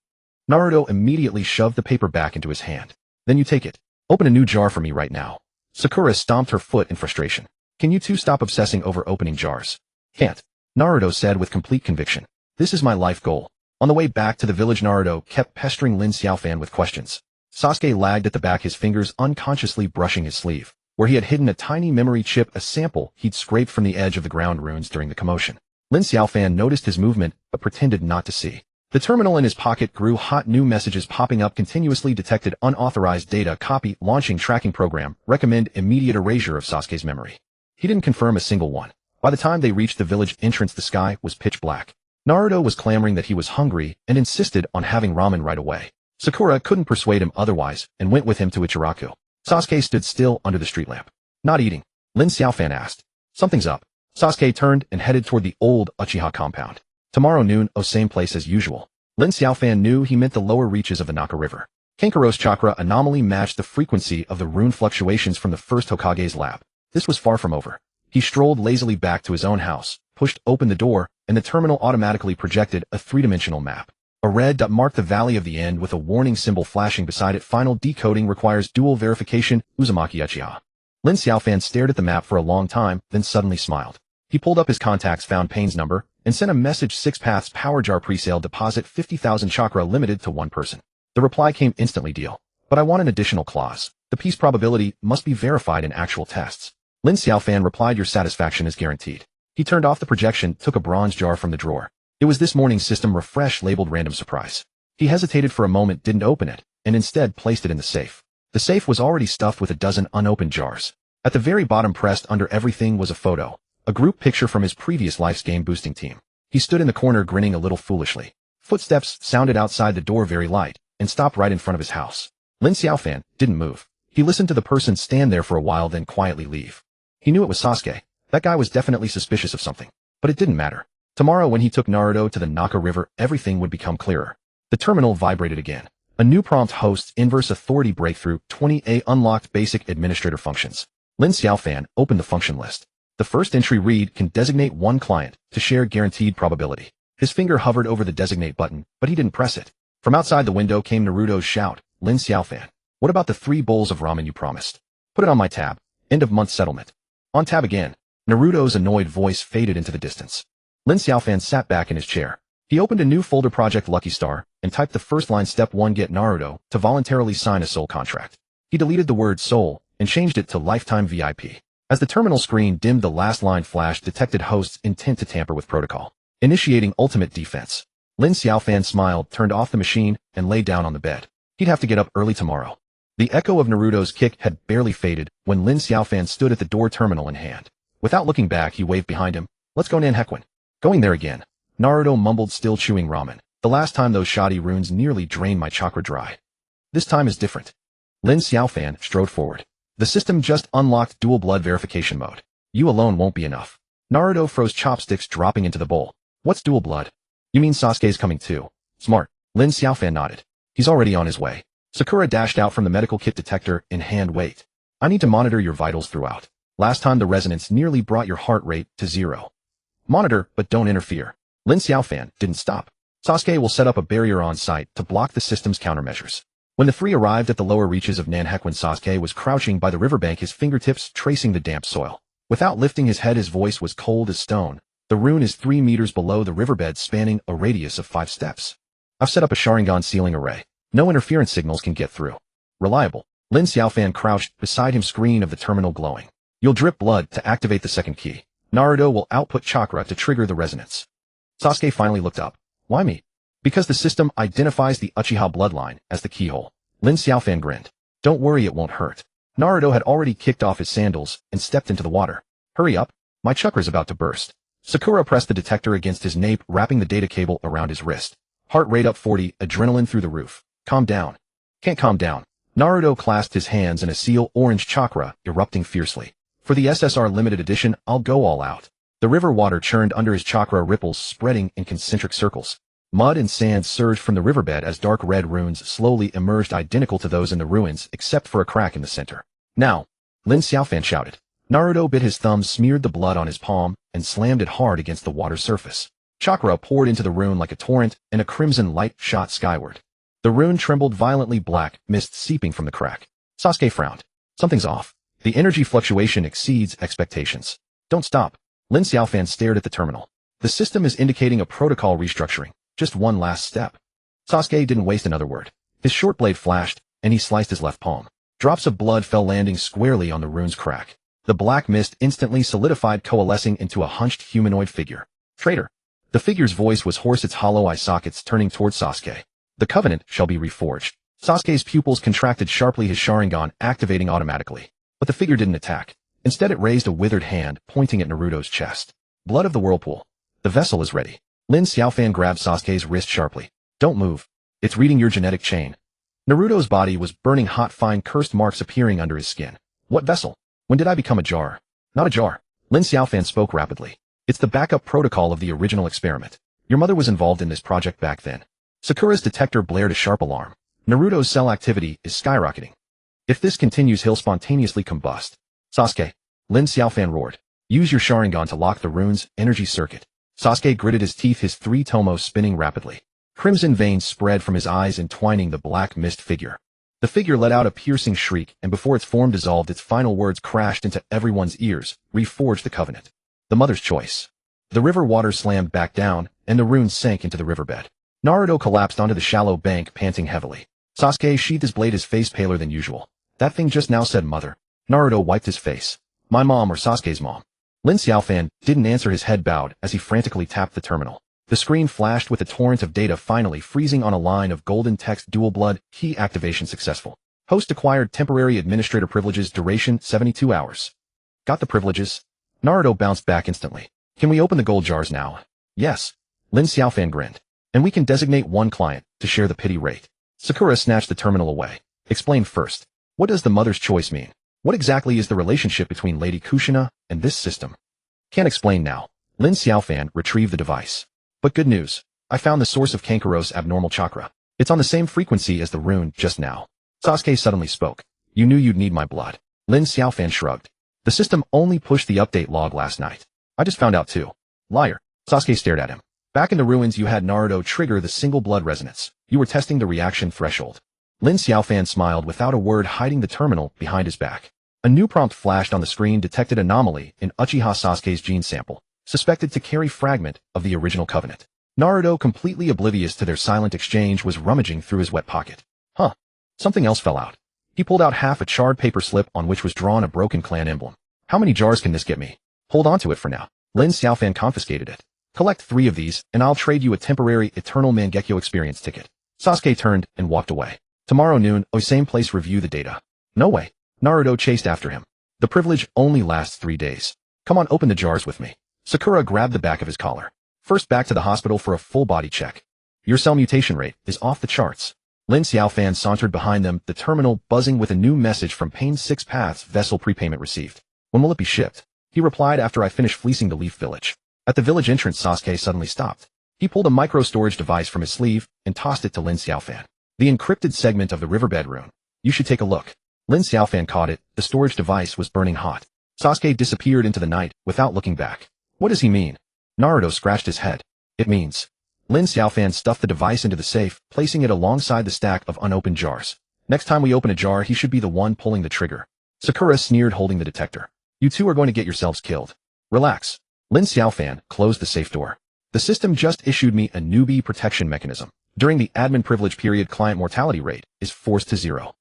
Naruto immediately shoved the paper back into his hand. Then you take it. Open a new jar for me right now. Sakura stomped her foot in frustration. Can you two stop obsessing over opening jars? Can't. Naruto said with complete conviction. This is my life goal. On the way back to the village, Naruto kept pestering Lin Xiaofan with questions. Sasuke lagged at the back, his fingers unconsciously brushing his sleeve, where he had hidden a tiny memory chip, a sample he'd scraped from the edge of the ground runes during the commotion. Lin Xiaofan noticed his movement, but pretended not to see. The terminal in his pocket grew hot, new messages popping up continuously. Detected unauthorized data copy, launching tracking program, recommend immediate erasure of Sasuke's memory. He didn't confirm a single one. By the time they reached the village entrance, the sky was pitch black. Naruto was clamoring that he was hungry and insisted on having ramen right away. Sakura couldn't persuade him otherwise and went with him to Ichiraku. Sasuke stood still under the street lamp. Not eating? Lin Xiaofan asked. Something's up. Sasuke turned and headed toward the old Uchiha compound. Tomorrow noon, same place as usual. Lin Xiaofan knew he meant the lower reaches of the Naka River. Kankuro's chakra anomaly matched the frequency of the rune fluctuations from the first Hokage's lab. This was far from over. He strolled lazily back to his own house, pushed open the door, and the terminal automatically projected a three-dimensional map. A red dot marked the Valley of the End with a warning symbol flashing beside it. Final decoding requires dual verification. Uzumaki Uchiha. Lin Xiaofan stared at the map for a long time, then suddenly smiled. He pulled up his contacts, found Payne's number, and sent a message: 6 paths power jar presale deposit 50,000 chakra limited to one person. The reply came instantly: deal. But I want an additional clause. The piece probability must be verified in actual tests. Lin Xiaofan replied, your satisfaction is guaranteed. He turned off the projection, took a bronze jar from the drawer. It was this morning's system refresh labeled random surprise. He hesitated for a moment, didn't open it, and instead placed it in the safe. The safe was already stuffed with a dozen unopened jars. At the very bottom, pressed under everything, was a photo. A group picture from his previous life's game-boosting team. He stood in the corner grinning a little foolishly. Footsteps sounded outside the door, very light, and stopped right in front of his house. Lin Xiaofan didn't move. He listened to the person stand there for a while, then quietly leave. He knew it was Sasuke. That guy was definitely suspicious of something. But it didn't matter. Tomorrow, when he took Naruto to the Naka River, everything would become clearer. The terminal vibrated again. A new prompt: hosts inverse authority breakthrough 20A unlocked basic administrator functions. Lin Xiaofan opened the function list. The first entry read: can designate one client to share guaranteed probability. His finger hovered over the designate button, but he didn't press it. From outside the window came Naruto's shout. Lin Xiaofan, what about the 3 bowls of ramen you promised? Put it on my tab. End of month settlement. On tab again. Naruto's annoyed voice faded into the distance. Lin Xiaofan sat back in his chair. He opened a new folder, Project Lucky Star, and typed the first line: Step 1, get Naruto to voluntarily sign a soul contract. He deleted the word soul and changed it to lifetime VIP. As the terminal screen dimmed, the last line flashed: detected host's intent to tamper with protocol. Initiating ultimate defense. Lin Xiaofan smiled, turned off the machine, and lay down on the bed. He'd have to get up early tomorrow. The echo of Naruto's kick had barely faded when Lin Xiaofan stood at the door, terminal in hand. Without looking back, he waved behind him. Let's go, Nanhekwan. Going there again. Naruto mumbled, still chewing ramen. The last time those shoddy runes nearly drained my chakra dry. This time is different. Lin Xiaofan strode forward. The system just unlocked dual blood verification mode. You alone won't be enough. Naruto froze, chopsticks dropping into the bowl. What's dual blood? You mean Sasuke's coming too? Smart. Lin Xiaofan nodded. He's already on his way. Sakura dashed out from the medical kit, detector in hand. Wait. I need to monitor your vitals throughout. Last time the resonance nearly brought your heart rate to 0. Monitor, but don't interfere. Lin Xiaofan didn't stop. Sasuke will set up a barrier on site to block the system's countermeasures. When the 3 arrived at the lower reaches of Nanhekwan, Sasuke was crouching by the riverbank, his fingertips tracing the damp soil. Without lifting his head, his voice was cold as stone. The rune is 3 meters below the riverbed, spanning a radius of 5 steps. I've set up a Sharingan sealing array. No interference signals can get through. Reliable. Lin Xiaofan crouched beside him, screen of the terminal glowing. You'll drip blood to activate the second key. Naruto will output chakra to trigger the resonance. Sasuke finally looked up. Why me? Because the system identifies the Uchiha bloodline as the keyhole. Lin Xiaofan grinned. Don't worry, it won't hurt. Naruto had already kicked off his sandals and stepped into the water. Hurry up, my chakra's about to burst. Sakura pressed the detector against his nape, wrapping the data cable around his wrist. Heart rate up 40, adrenaline through the roof. Calm down. Can't calm down. Naruto clasped his hands in a seal orange chakra, erupting fiercely. For the SSR limited edition, I'll go all out. The river water churned under his chakra, ripples spreading in concentric circles. Mud and sand surged from the riverbed as dark red runes slowly emerged, identical to those in the ruins except for a crack in the center. Now, Lin Xiaofan shouted. Naruto bit his thumb, smeared the blood on his palm, and slammed it hard against the water's surface. Chakra poured into the rune like a torrent, and a crimson light shot skyward. The rune trembled violently, black mist seeping from the crack. Sasuke frowned. Something's off. The energy fluctuation exceeds expectations. Don't stop. Lin Xiaofan stared at the terminal. The system is indicating a protocol restructuring. Just one last step. Sasuke didn't waste another word. His short blade flashed, and he sliced his left palm. Drops of blood fell, landing squarely on the rune's crack. The black mist instantly solidified, coalescing into a hunched humanoid figure. Traitor. The figure's voice was hoarse, its hollow eye sockets turning towards Sasuke. The covenant shall be reforged. Sasuke's pupils contracted sharply, his Sharingan activating automatically. But the figure didn't attack. Instead, it raised a withered hand, pointing at Naruto's chest. Blood of the whirlpool. The vessel is ready. Lin Xiaofan grabbed Sasuke's wrist sharply. Don't move. It's reading your genetic chain. Naruto's body was burning hot, fine cursed marks appearing under his skin. What vessel? When did I become a jar? Not a jar. Lin Xiaofan spoke rapidly. It's the backup protocol of the original experiment. Your mother was involved in this project back then. Sakura's detector blared a sharp alarm. Naruto's cell activity is skyrocketing. If this continues, he'll spontaneously combust. Sasuke. Lin Xiaofan roared. Use your Sharingan to lock the rune's energy circuit. Sasuke gritted his teeth, his three tomos spinning rapidly. Crimson veins spread from his eyes, entwining the black mist figure. The figure let out a piercing shriek, and before its form dissolved, its final words crashed into everyone's ears. Reforge the covenant. The mother's choice. The river water slammed back down, and the runes sank into the riverbed. Naruto collapsed onto the shallow bank, panting heavily. Sasuke sheathed his blade, his face paler than usual. That thing just now said mother. Naruto wiped his face. My mom or Sasuke's mom? Lin Xiaofan didn't answer, his head bowed as he frantically tapped the terminal. The screen flashed with a torrent of data, finally freezing on a line of golden text. Dual blood, key activation successful. Host acquired temporary administrator privileges, duration 72 hours. Got the privileges? Naruto bounced back instantly. Can we open the gold jars now? Yes. Lin Xiaofan grinned. And we can designate one client to share the pity rate. Sakura snatched the terminal away. Explain first. What does the mother's choice mean? What exactly is the relationship between Lady Kushina and this system? Can't explain now. Lin Xiaofan retrieved the device. But good news. I found the source of Kankuro's abnormal chakra. It's on the same frequency as the rune just now. Sasuke suddenly spoke. You knew you'd need my blood. Lin Xiaofan shrugged. The system only pushed the update log last night. I just found out too. Liar. Sasuke stared at him. Back in the ruins, you had Naruto trigger the single blood resonance. You were testing the reaction threshold. Lin Xiaofan smiled without a word, hiding the terminal behind his back. A new prompt flashed on the screen, detected anomaly in Uchiha Sasuke's gene sample, suspected to carry fragment of the original covenant. Naruto, completely oblivious to their silent exchange, was rummaging through his wet pocket. Huh. Something else fell out. He pulled out half a charred paper slip on which was drawn a broken clan emblem. How many jars can this get me? Hold on to it for now. Lin Xiaofan confiscated it. Collect 3 of these, and I'll trade you a temporary Eternal Mangekyo experience ticket. Sasuke turned and walked away. Tomorrow noon, same place, review the data. No way. Naruto chased after him. The privilege only lasts 3 days. Come on, open the jars with me. Sakura grabbed the back of his collar. First, back to the hospital for a full body check. Your cell mutation rate is off the charts. Lin Xiaofan sauntered behind them, the terminal buzzing with a new message from Pain 6 Paths, vessel prepayment received. When will it be shipped? He replied after I finish fleecing the Leaf Village. At the village entrance, Sasuke suddenly stopped. He pulled a micro-storage device from his sleeve and tossed it to Lin Xiaofan. The encrypted segment of the riverbed rune. You should take a look. Lin Xiaofan caught it. The storage device was burning hot. Sasuke disappeared into the night without looking back. What does he mean? Naruto scratched his head. It means. Lin Xiaofan stuffed the device into the safe, placing it alongside the stack of unopened jars. Next time we open a jar, he should be the one pulling the trigger. Sakura sneered, holding the detector. You two are going to get yourselves killed. Relax. Lin Xiaofan closed the safe door. The system just issued me a newbie protection mechanism. During the admin privilege period, client mortality rate is forced to 0.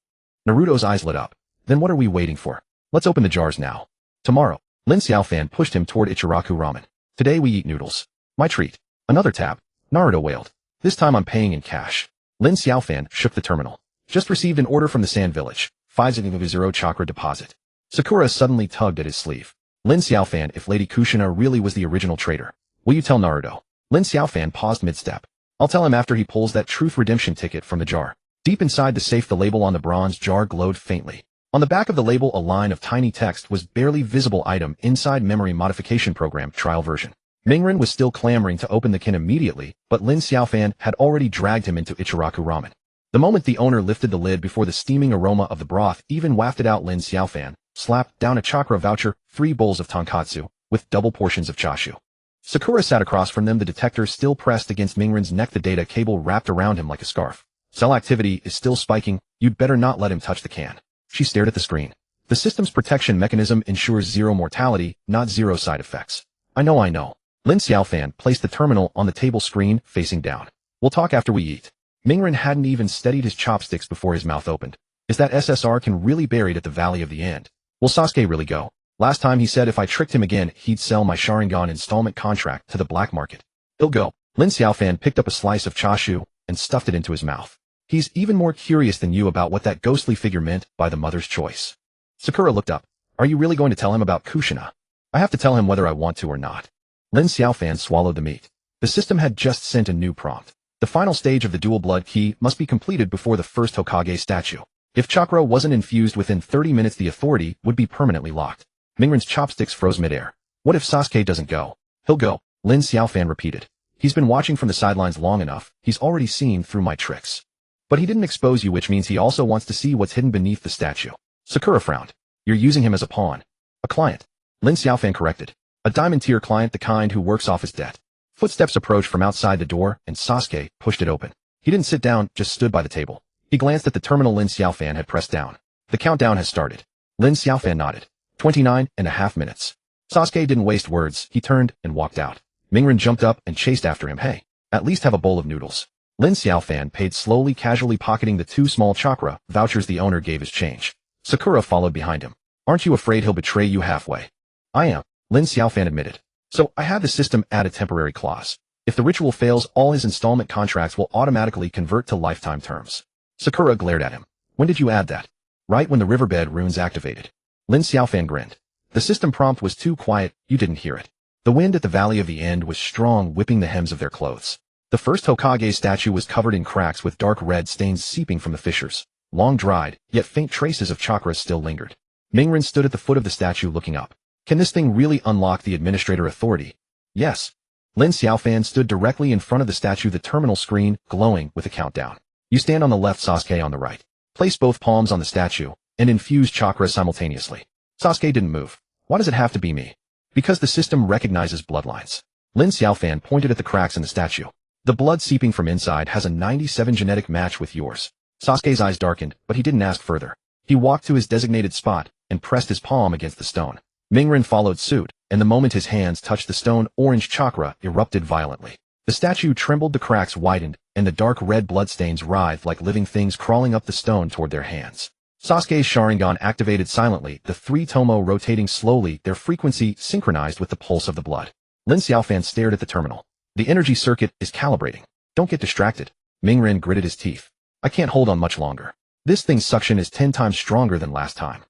Naruto's eyes lit up. Then what are we waiting for? Let's open the jars now. Tomorrow. Lin Xiaofan pushed him toward Ichiraku ramen. Today we eat noodles. My treat. Another tab. Naruto wailed. This time I'm paying in cash. Lin Xiaofan shook the terminal. Just received an order from the Sand Village. 500 chakra deposit. Sakura suddenly tugged at his sleeve. Lin Xiaofan, if Lady Kushina really was the original traitor, will you tell Naruto? Lin Xiaofan paused mid-step. I'll tell him after he pulls that truth redemption ticket from the jar. Deep inside the safe, the label on the bronze jar glowed faintly. On the back of the label, a line of tiny text was barely visible. Item inside memory modification program trial version. Mingren was still clamoring to open the can immediately, but Lin Xiaofan had already dragged him into Ichiraku ramen. The moment the owner lifted the lid before the steaming aroma of the broth even wafted out, Lin Xiaofan slapped down a chakra voucher, 3 bowls of tonkatsu, with double portions of chashu. Sakura sat across from them, the detector still pressed against Mingren's neck, the data cable wrapped around him like a scarf. Cell activity is still spiking, you'd better not let him touch the can. She stared at the screen. The system's protection mechanism ensures 0 mortality, not 0 side effects. I know. Lin Xiaofan placed the terminal on the table screen, facing down. We'll talk after we eat. Mingren hadn't even steadied his chopsticks before his mouth opened. Is that SSR can really buried at the Valley of the End? Will Sasuke really go? Last time he said if I tricked him again, he'd sell my Sharingan installment contract to the black market. He'll go. Lin Xiaofan picked up a slice of chashu and stuffed it into his mouth. He's even more curious than you about what that ghostly figure meant by the mother's choice. Sakura looked up. Are you really going to tell him about Kushina? I have to tell him whether I want to or not. Lin Xiaofan swallowed the meat. The system had just sent a new prompt. The final stage of the dual blood key must be completed before the first Hokage statue. If chakra wasn't infused within 30 minutes, the authority would be permanently locked. Mingren's chopsticks froze midair. What if Sasuke doesn't go? He'll go, Lin Xiaofan repeated. He's been watching from the sidelines long enough. He's already seen through my tricks. But he didn't expose you, which means he also wants to see what's hidden beneath the statue. Sakura frowned. You're using him as a pawn. A client. Lin Xiaofan corrected. A diamond-tier client, the kind who works off his debt. Footsteps approached from outside the door, and Sasuke pushed it open. He didn't sit down, just stood by the table. He glanced at the terminal Lin Xiaofan had pressed down. The countdown has started. Lin Xiaofan nodded. 29.5 minutes. Sasuke didn't waste words. He turned and walked out. Mingren jumped up and chased after him. Hey, at least have a bowl of noodles. Lin Xiaofan paid slowly, casually pocketing the 2 small chakra vouchers the owner gave as change. Sakura followed behind him. Aren't you afraid he'll betray you halfway? I am, Lin Xiaofan admitted. So I had the system add a temporary clause. If the ritual fails, all his installment contracts will automatically convert to lifetime terms. Sakura glared at him. When did you add that? Right when the riverbed runes activated. Lin Xiaofan grinned. The system prompt was too quiet, you didn't hear it. The wind at the Valley of the End was strong, whipping the hems of their clothes. The first Hokage statue was covered in cracks with dark red stains seeping from the fissures. Long dried, yet faint traces of chakra still lingered. Mingren stood at the foot of the statue looking up. Can this thing really unlock the administrator authority? Yes. Lin Xiaofan stood directly in front of the statue, the terminal screen glowing with a countdown. You stand on the left, Sasuke on the right. Place both palms on the statue and infuse chakra simultaneously. Sasuke didn't move. Why does it have to be me? Because the system recognizes bloodlines. Lin Xiaofan pointed at the cracks in the statue. The blood seeping from inside has a 97 genetic match with yours. Sasuke's eyes darkened, but he didn't ask further. He walked to his designated spot and pressed his palm against the stone. Mingren followed suit, and the moment his hands touched the stone, orange chakra erupted violently. The statue trembled, the cracks widened, and the dark red bloodstains writhed like living things crawling up the stone toward their hands. Sasuke's Sharingan activated silently, the 3 tomo rotating slowly, their frequency synchronized with the pulse of the blood. Lin Xiaofan stared at the terminal. The energy circuit is calibrating. Don't get distracted. Mingren gritted his teeth. I can't hold on much longer. This thing's suction is 10 times stronger than last time.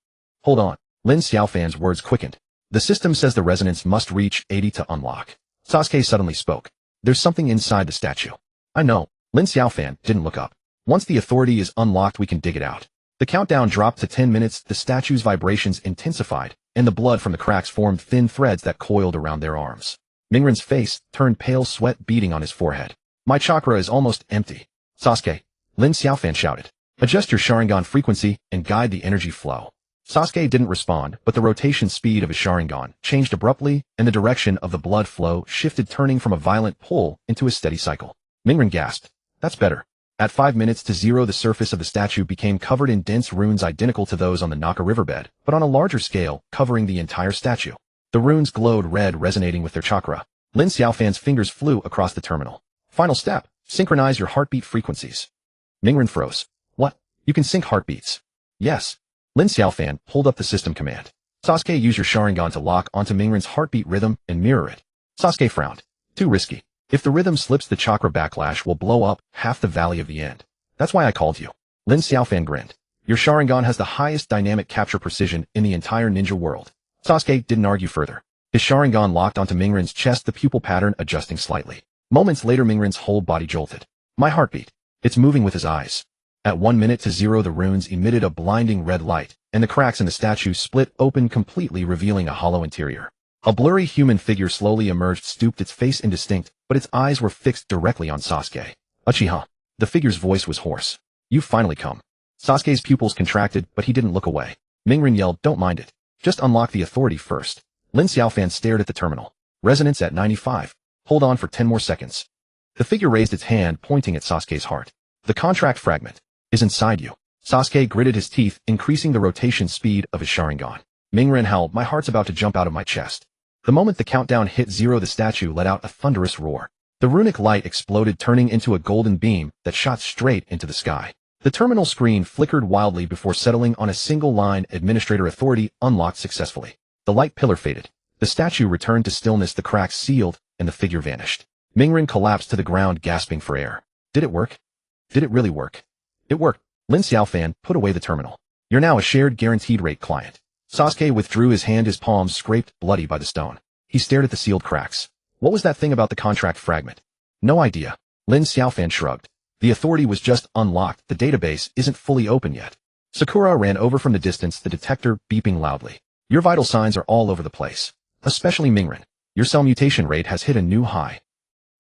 Hold on. Lin Xiaofan's words quickened. The system says the resonance must reach 80 to unlock. Sasuke suddenly spoke. There's something inside the statue. I know. Lin Xiaofan didn't look up. Once the authority is unlocked, we can dig it out. The countdown dropped to 10 minutes, the statue's vibrations intensified, and the blood from the cracks formed thin threads that coiled around their arms. Mingren's face turned pale, sweat beading on his forehead. My chakra is almost empty. Sasuke, Lin Xiaofan shouted. Adjust your Sharingan frequency and guide the energy flow. Sasuke didn't respond, but the rotation speed of his Sharingan changed abruptly, and the direction of the blood flow shifted, turning from a violent pull into a steady cycle. Mingren gasped. That's better. At 5 minutes to 0, the surface of the statue became covered in dense runes identical to those on the Naka riverbed, but on a larger scale, covering the entire statue. The runes glowed red, resonating with their chakra. Lin Xiaofan's fingers flew across the terminal. Final step. Synchronize your heartbeat frequencies. Mingren froze. What? You can sync heartbeats? Yes. Lin Xiaofan pulled up the system command. Sasuke, use your Sharingan to lock onto Mingren's heartbeat rhythm and mirror it. Sasuke frowned. Too risky. If the rhythm slips, the chakra backlash will blow up half the valley of the end. That's why I called you. Lin Xiaofan grinned. Your Sharingan has the highest dynamic capture precision in the entire ninja world. Sasuke didn't argue further. His Sharingan locked onto Mingren's chest, the pupil pattern adjusting slightly. Moments later, Mingren's whole body jolted. My heartbeat. It's moving with his eyes. At 1 minute to 0, the runes emitted a blinding red light, and the cracks in the statue split open completely, revealing a hollow interior. A blurry human figure slowly emerged, stooped, its face indistinct, but its eyes were fixed directly on Sasuke. Uchiha. The figure's voice was hoarse. You've finally come. Sasuke's pupils contracted, but he didn't look away. Mingren yelled, don't mind it. Just unlock the authority first. Lin Xiaofan stared at the terminal. Resonance at 95. Hold on for 10 more seconds. The figure raised its hand, pointing at Sasuke's heart. The contract fragment is inside you. Sasuke gritted his teeth, increasing the rotation speed of his Sharingan. Mingren howled, my heart's about to jump out of my chest. The moment the countdown hit 0, the statue let out a thunderous roar. The runic light exploded, turning into a golden beam that shot straight into the sky. The terminal screen flickered wildly before settling on a single line, Administrator Authority unlocked successfully. The light pillar faded. The statue returned to stillness, the cracks sealed, and the figure vanished. Mingren collapsed to the ground, gasping for air. Did it work? Did it really work? It worked. Lin Xiaofan put away the terminal. You're now a shared guaranteed rate client. Sasuke withdrew his hand, his palms scraped bloody by the stone. He stared at the sealed cracks. What was that thing about the contract fragment? No idea. Lin Xiaofan shrugged. The authority was just unlocked. The database isn't fully open yet. Sakura ran over from the distance, the detector beeping loudly. Your vital signs are all over the place. Especially Mingren. Your cell mutation rate has hit a new high.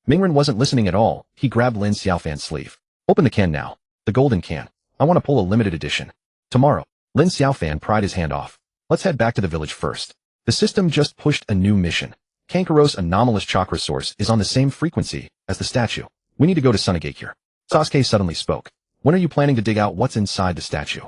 Mingren wasn't listening at all. He grabbed Lin Xiaofan's sleeve. Open the can now. The golden can. I want to pull a limited edition. Tomorrow. Lin Xiaofan pried his hand off. Let's head back to the village first. The system just pushed a new mission. Kankuro's anomalous chakra source is on the same frequency as the statue. We need to go to Sunagakure. Sasuke suddenly spoke. When are you planning to dig out what's inside the statue?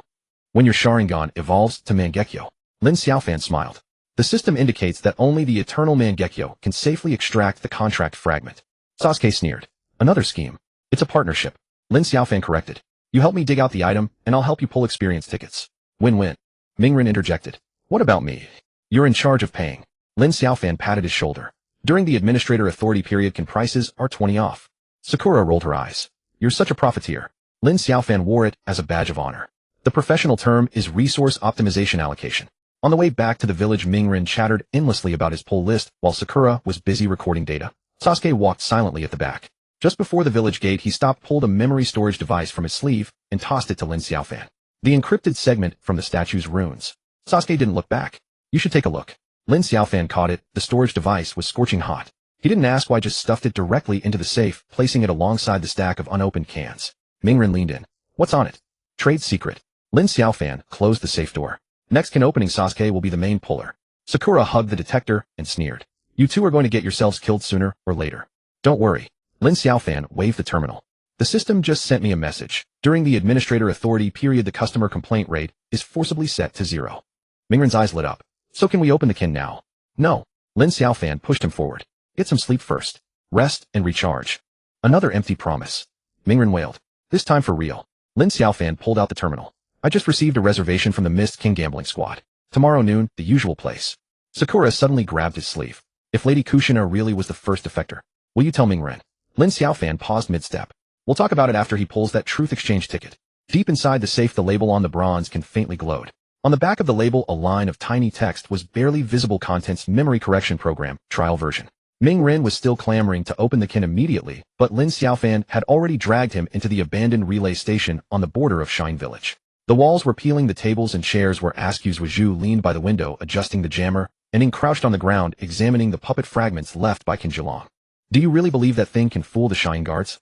When your Sharingan evolves to Mangekyo. Lin Xiaofan smiled. The system indicates that only the eternal Mangekyo can safely extract the contract fragment. Sasuke sneered. Another scheme. It's a partnership. Lin Xiaofan corrected. You help me dig out the item, and I'll help you pull experience tickets. Win-win. Mingren interjected. What about me? You're in charge of paying. Lin Xiaofan patted his shoulder. During the Administrator Authority period, prices are 20 off. Sakura rolled her eyes. You're such a profiteer. Lin Xiaofan wore it as a badge of honor. The professional term is resource optimization allocation. On the way back to the village, Mingren chattered endlessly about his pull list while Sakura was busy recording data. Sasuke walked silently at the back. Just before the village gate, he stopped, pulled a memory storage device from his sleeve, and tossed it to Lin Xiaofan. The encrypted segment from the statue's runes. Sasuke didn't look back. You should take a look. Lin Xiaofan caught it. The storage device was scorching hot. He didn't ask why, just stuffed it directly into the safe, placing it alongside the stack of unopened cans. Mingren leaned in. What's on it? Trade secret. Lin Xiaofan closed the safe door. Next can opening, Sasuke will be the main puller. Sakura hugged the detector and sneered. You two are going to get yourselves killed sooner or later. Don't worry. Lin Xiaofan waved the terminal. The system just sent me a message. During the Administrator Authority period, the customer complaint rate is forcibly set to 0. Mingren's eyes lit up. So can we open the can now? No. Lin Xiaofan pushed him forward. Get some sleep first. Rest and recharge. Another empty promise. Mingren wailed. This time for real. Lin Xiaofan pulled out the terminal. I just received a reservation from the Mist King gambling squad. Tomorrow noon, the usual place. Sakura suddenly grabbed his sleeve. If Lady Kushina really was the first defector, will you tell Mingren? Lin Xiaofan paused mid-step. We'll talk about it after he pulls that truth exchange ticket. Deep inside the safe, the label on the bronze can faintly glowed. On the back of the label, a line of tiny text was barely visible. Contents: memory correction program, trial version. Mingren was still clamoring to open the can immediately, but Lin Xiaofan had already dragged him into the abandoned relay station on the border of Shine Village. The walls were peeling, the tables and chairs were askew. Zhuju leaned by the window, adjusting the jammer, and Ning crouched on the ground, examining the puppet fragments left by Qinzhulong. Do you really believe that thing can fool the Shine Guards?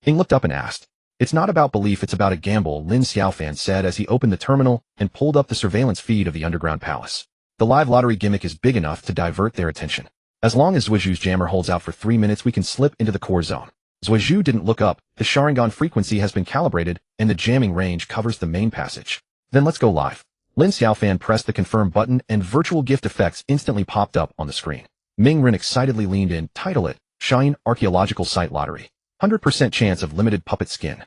Ning looked up and asked. It's not about belief, it's about a gamble, Lin Xiaofan said as he opened the terminal and pulled up the surveillance feed of the underground palace. The live lottery gimmick is big enough to divert their attention. As long as Zhuju's jammer holds out for 3 minutes, we can slip into the core zone. Zhuju didn't look up. The Sharingan frequency has been calibrated, and the jamming range covers the main passage. Then let's go live. Lin Xiaofan pressed the confirm button, and virtual gift effects instantly popped up on the screen. Mingren excitedly leaned in. Title it, Shine Archaeological Site Lottery. 100% chance of limited puppet skin.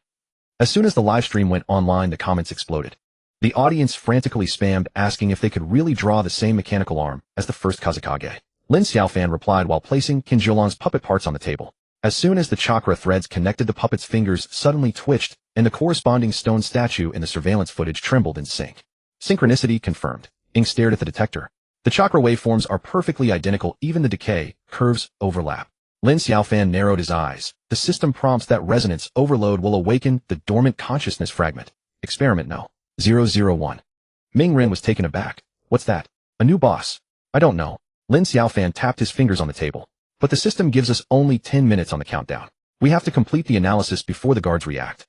As soon as the live stream went online, the comments exploded. The audience frantically spammed, asking if they could really draw the same mechanical arm as the first Kazekage. Lin Xiaofan replied while placing Qinzhulong's puppet parts on the table. As soon as the chakra threads connected, the puppet's fingers suddenly twitched, and the corresponding stone statue in the surveillance footage trembled in sync. Synchronicity confirmed. Ing stared at the detector. The chakra waveforms are perfectly identical, even the decay curves overlap. Lin Xiaofan narrowed his eyes. The system prompts that resonance overload will awaken the dormant consciousness fragment. Experiment No. 001. Ming Ren was taken aback. What's that? A new boss? I don't know. Lin Xiaofan tapped his fingers on the table. But the system gives us only 10 minutes on the countdown. We have to complete the analysis before the guards react.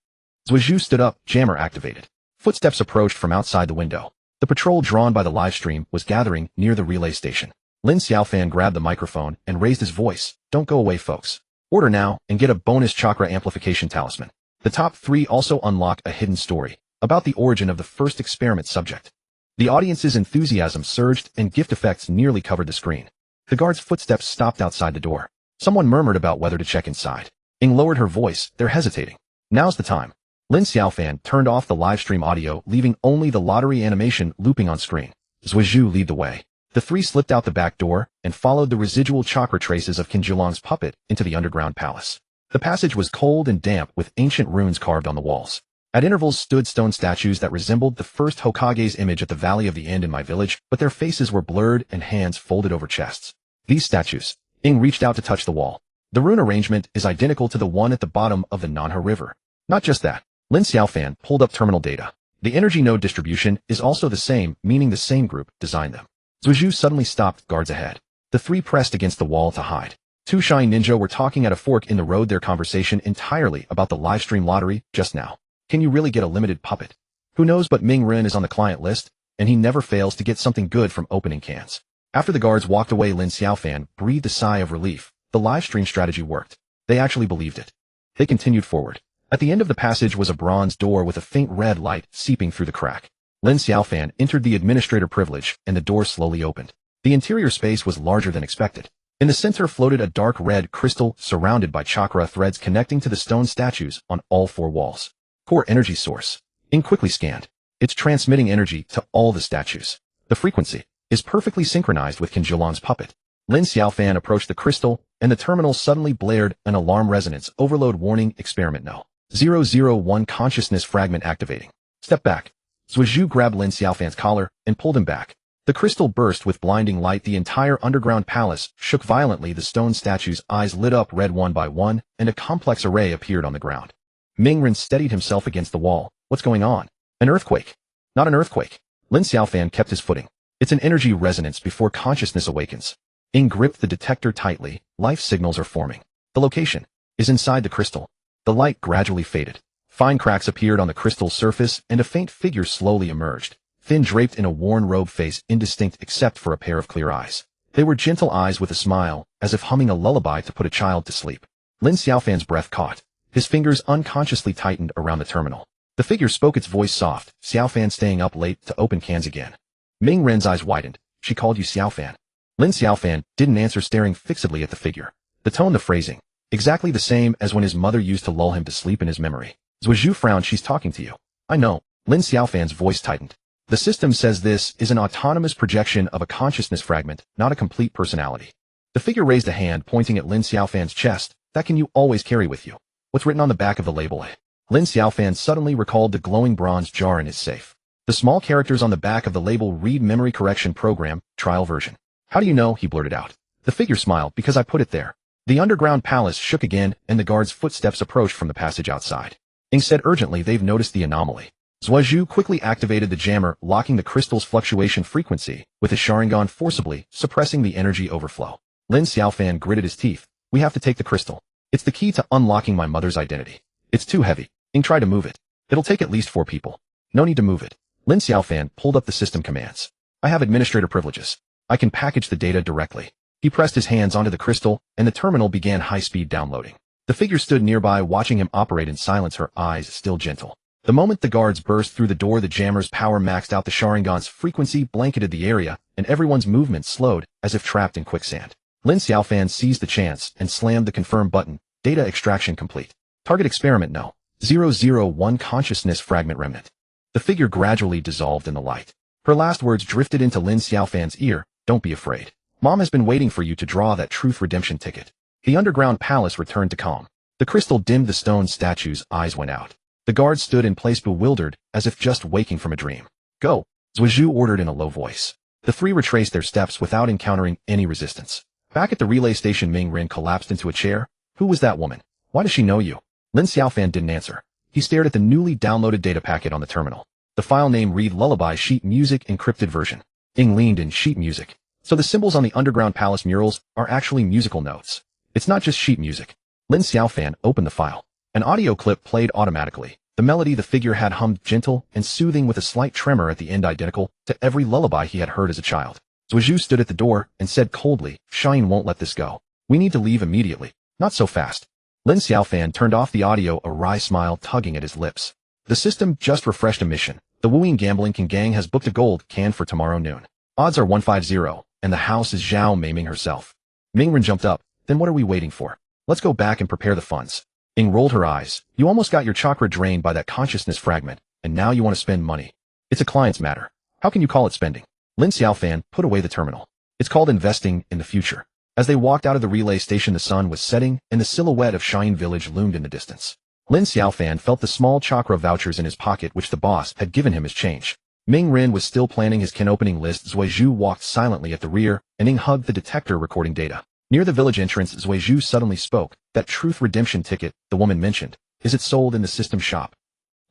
Zhuozhu stood up, jammer activated. Footsteps approached from outside the window. The patrol drawn by the live stream was gathering near the relay station. Lin Xiaofan grabbed the microphone and raised his voice. Don't go away, folks. Order now and get a bonus chakra amplification talisman. The top 3 also unlock a hidden story about the origin of the first experiment subject. The audience's enthusiasm surged and gift effects nearly covered the screen. The guard's footsteps stopped outside the door. Someone murmured about whether to check inside. Ing lowered her voice. They're hesitating. Now's the time. Lin Xiaofan turned off the live stream audio, leaving only the lottery animation looping on screen. Zhuozhu led the way. The 3 slipped out the back door and followed the residual chakra traces of Qin Zhilong's puppet into the underground palace. The passage was cold and damp with ancient runes carved on the walls. At intervals stood stone statues that resembled the first Hokage's image at the Valley of the End in my village, but their faces were blurred and hands folded over chests. These statues. Ing reached out to touch the wall. The rune arrangement is identical to the one at the bottom of the Nanha River. Not just that. Lin Xiaofan pulled up terminal data. The energy node distribution is also the same, meaning the same group designed them. Zhuozhu suddenly stopped, guards ahead. The 3 pressed against the wall to hide. 2 shy ninja were talking at a fork in the road, their conversation entirely about the livestream lottery just now. Can you really get a limited puppet? Who knows, but Ming Ren is on the client list, and he never fails to get something good from opening cans. After the guards walked away, Lin Xiaofan breathed a sigh of relief. The livestream strategy worked. They actually believed it. They continued forward. At the end of the passage was a bronze door with a faint red light seeping through the crack. Lin Xiaofan entered the administrator privilege, and the door slowly opened. The interior space was larger than expected. In the center floated a dark red crystal surrounded by chakra threads connecting to the stone statues on all 4 walls. Core energy source. Ing quickly scanned. It's transmitting energy to all the statues. The frequency is perfectly synchronized with Qin Zhilong's puppet. Lin Xiaofan approached the crystal, and the terminal suddenly blared an alarm resonance overload warning. Experiment No. 001 consciousness fragment activating. Step back. Zhuozhu grabbed Lin Xiaofan's collar and pulled him back. The crystal burst with blinding light. The entire underground palace shook violently. The stone statues' eyes lit up red one by one, and a complex array appeared on the ground. Ming Ren steadied himself against the wall. What's going on? An earthquake. Not an earthquake. Lin Xiaofan kept his footing. It's an energy resonance before consciousness awakens. Ing gripped the detector tightly. Life signals are forming. The location is inside the crystal. The light gradually faded. Fine cracks appeared on the crystal's surface, and a faint figure slowly emerged. Thin, draped in a worn robe, face indistinct except for a pair of clear eyes. They were gentle eyes with a smile, as if humming a lullaby to put a child to sleep. Lin Xiaofan's breath caught. His fingers unconsciously tightened around the terminal. The figure spoke, its voice soft. Xiaofan, staying up late to open cans again. Ming Ren's eyes widened. She called you Xiaofan. Lin Xiaofan didn't answer, staring fixedly at the figure. The tone, the phrasing, exactly the same as when his mother used to lull him to sleep in his memory. Zhuozhu frowned. She's talking to you. I know. Lin Xiaofan's voice tightened. The system says this is an autonomous projection of a consciousness fragment, not a complete personality. The figure raised a hand, pointing at Lin Xiaofan's chest. That can you always carry with you. What's written on the back of the label? Lin Xiaofan suddenly recalled the glowing bronze jar in his safe. The small characters on the back of the label read Memory Correction Program, Trial Version. How do you know? He blurted out. The figure smiled. Because I put it there. The underground palace shook again, and the guard's footsteps approached from the passage outside. Ing said urgently, they've noticed the anomaly. Zhuozhu quickly activated the jammer, locking the crystal's fluctuation frequency, with his Sharingan forcibly suppressing the energy overflow. Lin Xiaofan gritted his teeth. We have to take the crystal. It's the key to unlocking my mother's identity. It's too heavy. Ing tried to move it. It'll take at least 4 people. No need to move it. Lin Xiaofan pulled up the system commands. I have administrator privileges. I can package the data directly. He pressed his hands onto the crystal, and the terminal began high-speed downloading. The figure stood nearby, watching him operate in silence, her eyes still gentle. The moment the guards burst through the door, the jammer's power maxed out. The Sharingan's frequency blanketed the area, and everyone's movement slowed, as if trapped in quicksand. Lin Xiaofan seized the chance and slammed the confirm button. Data extraction complete. Target experiment No. 001 consciousness fragment remnant. The figure gradually dissolved in the light. Her last words drifted into Lin Xiaofan's ear. Don't be afraid. Mom has been waiting for you to draw that truth redemption ticket. The underground palace returned to calm. The crystal dimmed the stone statue's eyes went out. The guards stood in place bewildered, as if just waking from a dream. Go, Zhuozhu ordered in a low voice. The three retraced their steps without encountering any resistance. Back at the relay station, Ming Ren collapsed into a chair. Who was that woman? Why does she know you? Lin Xiaofan didn't answer. He stared at the newly downloaded data packet on the terminal. The file name read Lullaby Sheet Music Encrypted Version. Ing leaned in sheet music. So the symbols on the underground palace murals are actually musical notes. It's not just sheet music. Lin Xiaofan opened the file. An audio clip played automatically. The melody the figure had hummed gentle and soothing with a slight tremor at the end, identical to every lullaby he had heard as a child. Zhuozhu stood at the door and said coldly, Shine won't let this go. We need to leave immediately. Not so fast. Lin Xiaofan turned off the audio, a wry smile tugging at his lips. The system just refreshed a mission. The Wuing Gambling Gang has booked a gold can for tomorrow noon. Odds are 150, and the house is Zhao Meiming herself. Ming Ren jumped up. Then what are we waiting for? Let's go back and prepare the funds. Ing rolled her eyes. You almost got your chakra drained by that consciousness fragment, and now you want to spend money. It's a client's matter. How can you call it spending? Lin Xiaofan put away the terminal. It's called investing in the future. As they walked out of the relay station, the sun was setting, and the silhouette of Shine Village loomed in the distance. Lin Xiaofan felt the small chakra vouchers in his pocket which the boss had given him as change. Ming Ren was still planning his can opening list. Zhuozhu walked silently at the rear, and Ing hugged the detector recording data. Near the village entrance, Zhuozhu suddenly spoke. That truth redemption ticket the woman mentioned, is it sold in the system shop?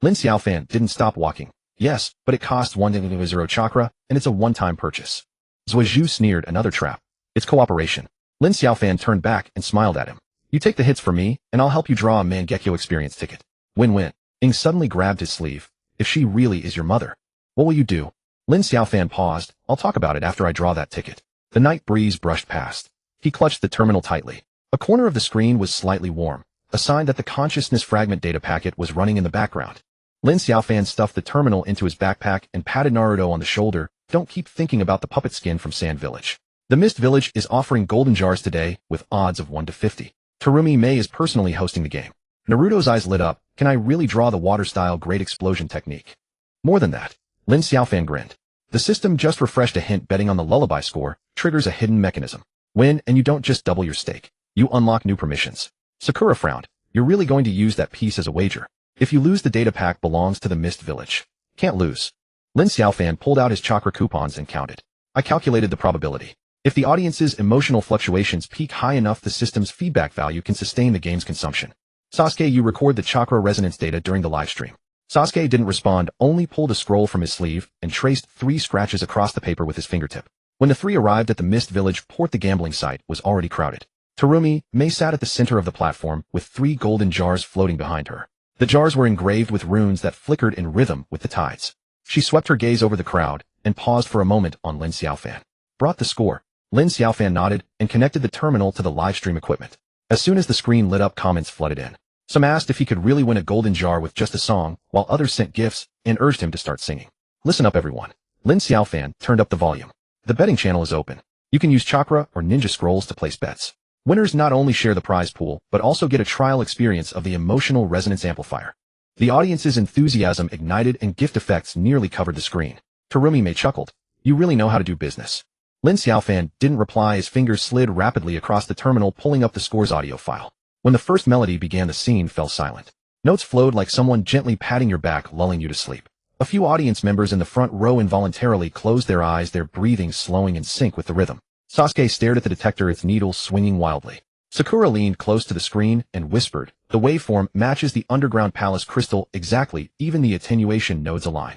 Lin Xiaofan didn't stop walking. Yes, but it costs 1.0 chakra, and it's a one-time purchase. Zhuozhu sneered, another trap. It's cooperation. Lin Xiaofan turned back and smiled at him. You take the hits for me, and I'll help you draw a Mangekyo experience ticket. Win-win. Ing suddenly grabbed his sleeve. If she really is your mother, what will you do? Lin Xiaofan paused. I'll talk about it after I draw that ticket. The night breeze brushed past. He clutched the terminal tightly. A corner of the screen was slightly warm, a sign that the consciousness fragment data packet was running in the background. Lin Xiaofan stuffed the terminal into his backpack and patted Naruto on the shoulder. Don't keep thinking about the puppet skin from Sand Village. The Mist Village is offering golden jars today with odds of 1 to 50. Terumi Mei is personally hosting the game. Naruto's eyes lit up. Can I really draw the water-style great explosion technique? More than that. Lin Xiaofan grinned. The system just refreshed a hint. Betting on the lullaby score triggers a hidden mechanism. Win, and you don't just double your stake. You unlock new permissions. Sakura frowned. You're really going to use that piece as a wager? If you lose, the data pack belongs to the Mist Village. Can't lose. Lin Xiaofan pulled out his chakra coupons and counted. I calculated the probability. If the audience's emotional fluctuations peak high enough, the system's feedback value can sustain the game's consumption. Sasuke, you record the chakra resonance data during the live stream. Sasuke didn't respond, only pulled a scroll from his sleeve and traced 3 scratches across the paper with his fingertip. When the 3 arrived at the Mist Village port, the gambling site was already crowded. Terumi Mei sat at the center of the platform with 3 golden jars floating behind her. The jars were engraved with runes that flickered in rhythm with the tides. She swept her gaze over the crowd and paused for a moment on Lin Xiaofan. Brought the score. Lin Xiaofan nodded and connected the terminal to the live stream equipment. As soon as the screen lit up, comments flooded in. Some asked if he could really win a golden jar with just a song, while others sent gifts and urged him to start singing. Listen up, everyone. Lin Xiaofan turned up the volume. The betting channel is open. You can use chakra or ninja scrolls to place bets. Winners not only share the prize pool, but also get a trial experience of the emotional resonance amplifier. The audience's enthusiasm ignited and gift effects nearly covered the screen. Terumi Mei chuckled. You really know how to do business. Lin Xiaofan didn't reply. His fingers slid rapidly across the terminal, pulling up the score's audio file. When the first melody began, the scene fell silent. Notes flowed like someone gently patting your back, lulling you to sleep. A few audience members in the front row involuntarily closed their eyes, their breathing slowing in sync with the rhythm. Sasuke stared at the detector, its needle swinging wildly. Sakura leaned close to the screen and whispered, the waveform matches the underground palace crystal exactly, even the attenuation nodes align.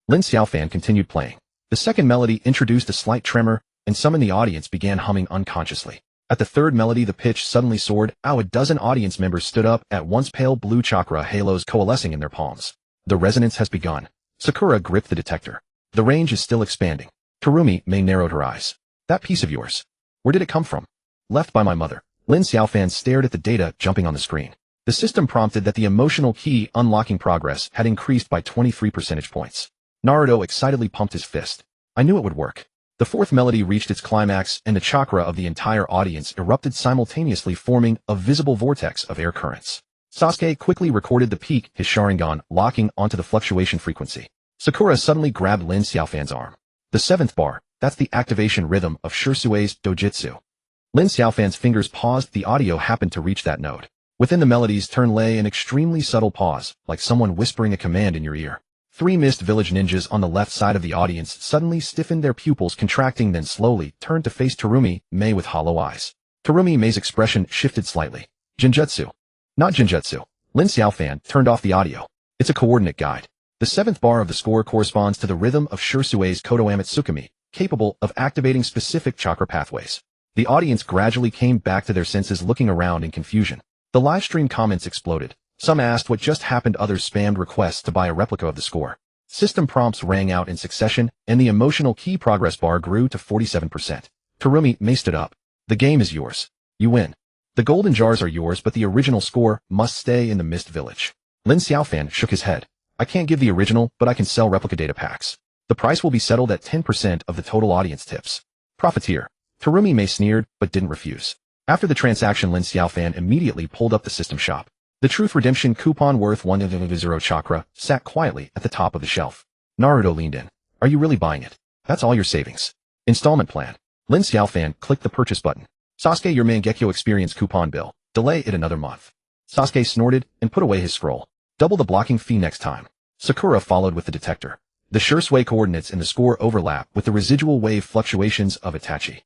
Lin Xiaofan continued playing. The second melody introduced a slight tremor, and some in the audience began humming unconsciously. At the third melody, the pitch suddenly soared. A dozen audience members stood up, at once, pale blue chakra halos coalescing in their palms. The resonance has begun. Sakura gripped the detector. The range is still expanding. Terumi Mei narrowed her eyes. That piece of yours. Where did it come from? Left by my mother. Lin Xiaofan stared at the data jumping on the screen. The system prompted that the emotional key unlocking progress had increased by 23 percentage points. Naruto excitedly pumped his fist. I knew it would work. The fourth melody reached its climax, and the chakra of the entire audience erupted simultaneously, forming a visible vortex of air currents. Sasuke quickly recorded the peak, his Sharingan locking onto the fluctuation frequency. Sakura suddenly grabbed Lin Xiaofan's arm. The seventh bar, that's the activation rhythm of Shirsui's dojutsu. Lin Xiaofan's fingers paused. The audio happened to reach that note. Within the melody's turn lay an extremely subtle pause, like someone whispering a command in your ear. 3 Mist Village ninjas on the left side of the audience suddenly stiffened, their pupils contracting, then slowly turned to face Terumi Mei with hollow eyes. Terumi Mei's expression shifted slightly. Genjutsu. Not Genjutsu. Lin Xiaofan turned off the audio. It's a coordinate guide. The 7th bar of the score corresponds to the rhythm of Shursue's Kodo Amatsukami, capable of activating specific chakra pathways. The audience gradually came back to their senses, looking around in confusion. The livestream comments exploded. Some asked what just happened, others spammed requests to buy a replica of the score. System prompts rang out in succession, and the emotional key progress bar grew to 47%. Terumi Mei stood up. The game is yours. You win. The golden jars are yours, but the original score must stay in the Mist Village. Lin Xiaofan shook his head. I can't give the original, but I can sell replica data packs. The price will be settled at 10% of the total audience tips. Profiteer. Terumi Mei sneered, but didn't refuse. After the transaction, Lin Xiaofan immediately pulled up the system shop. The Truth Redemption coupon worth 100 chakra sat quietly at the top of the shelf. Naruto leaned in. Are you really buying it? That's all your savings. Installment plan. Lin Xiaofan clicked the purchase button. Sasuke, your Mangekyo experience coupon bill. Delay it another month. Sasuke snorted and put away his scroll. Double the blocking fee next time. Sakura followed with the detector. The Shursuei coordinates in the score overlap with the residual wave fluctuations of Itachi.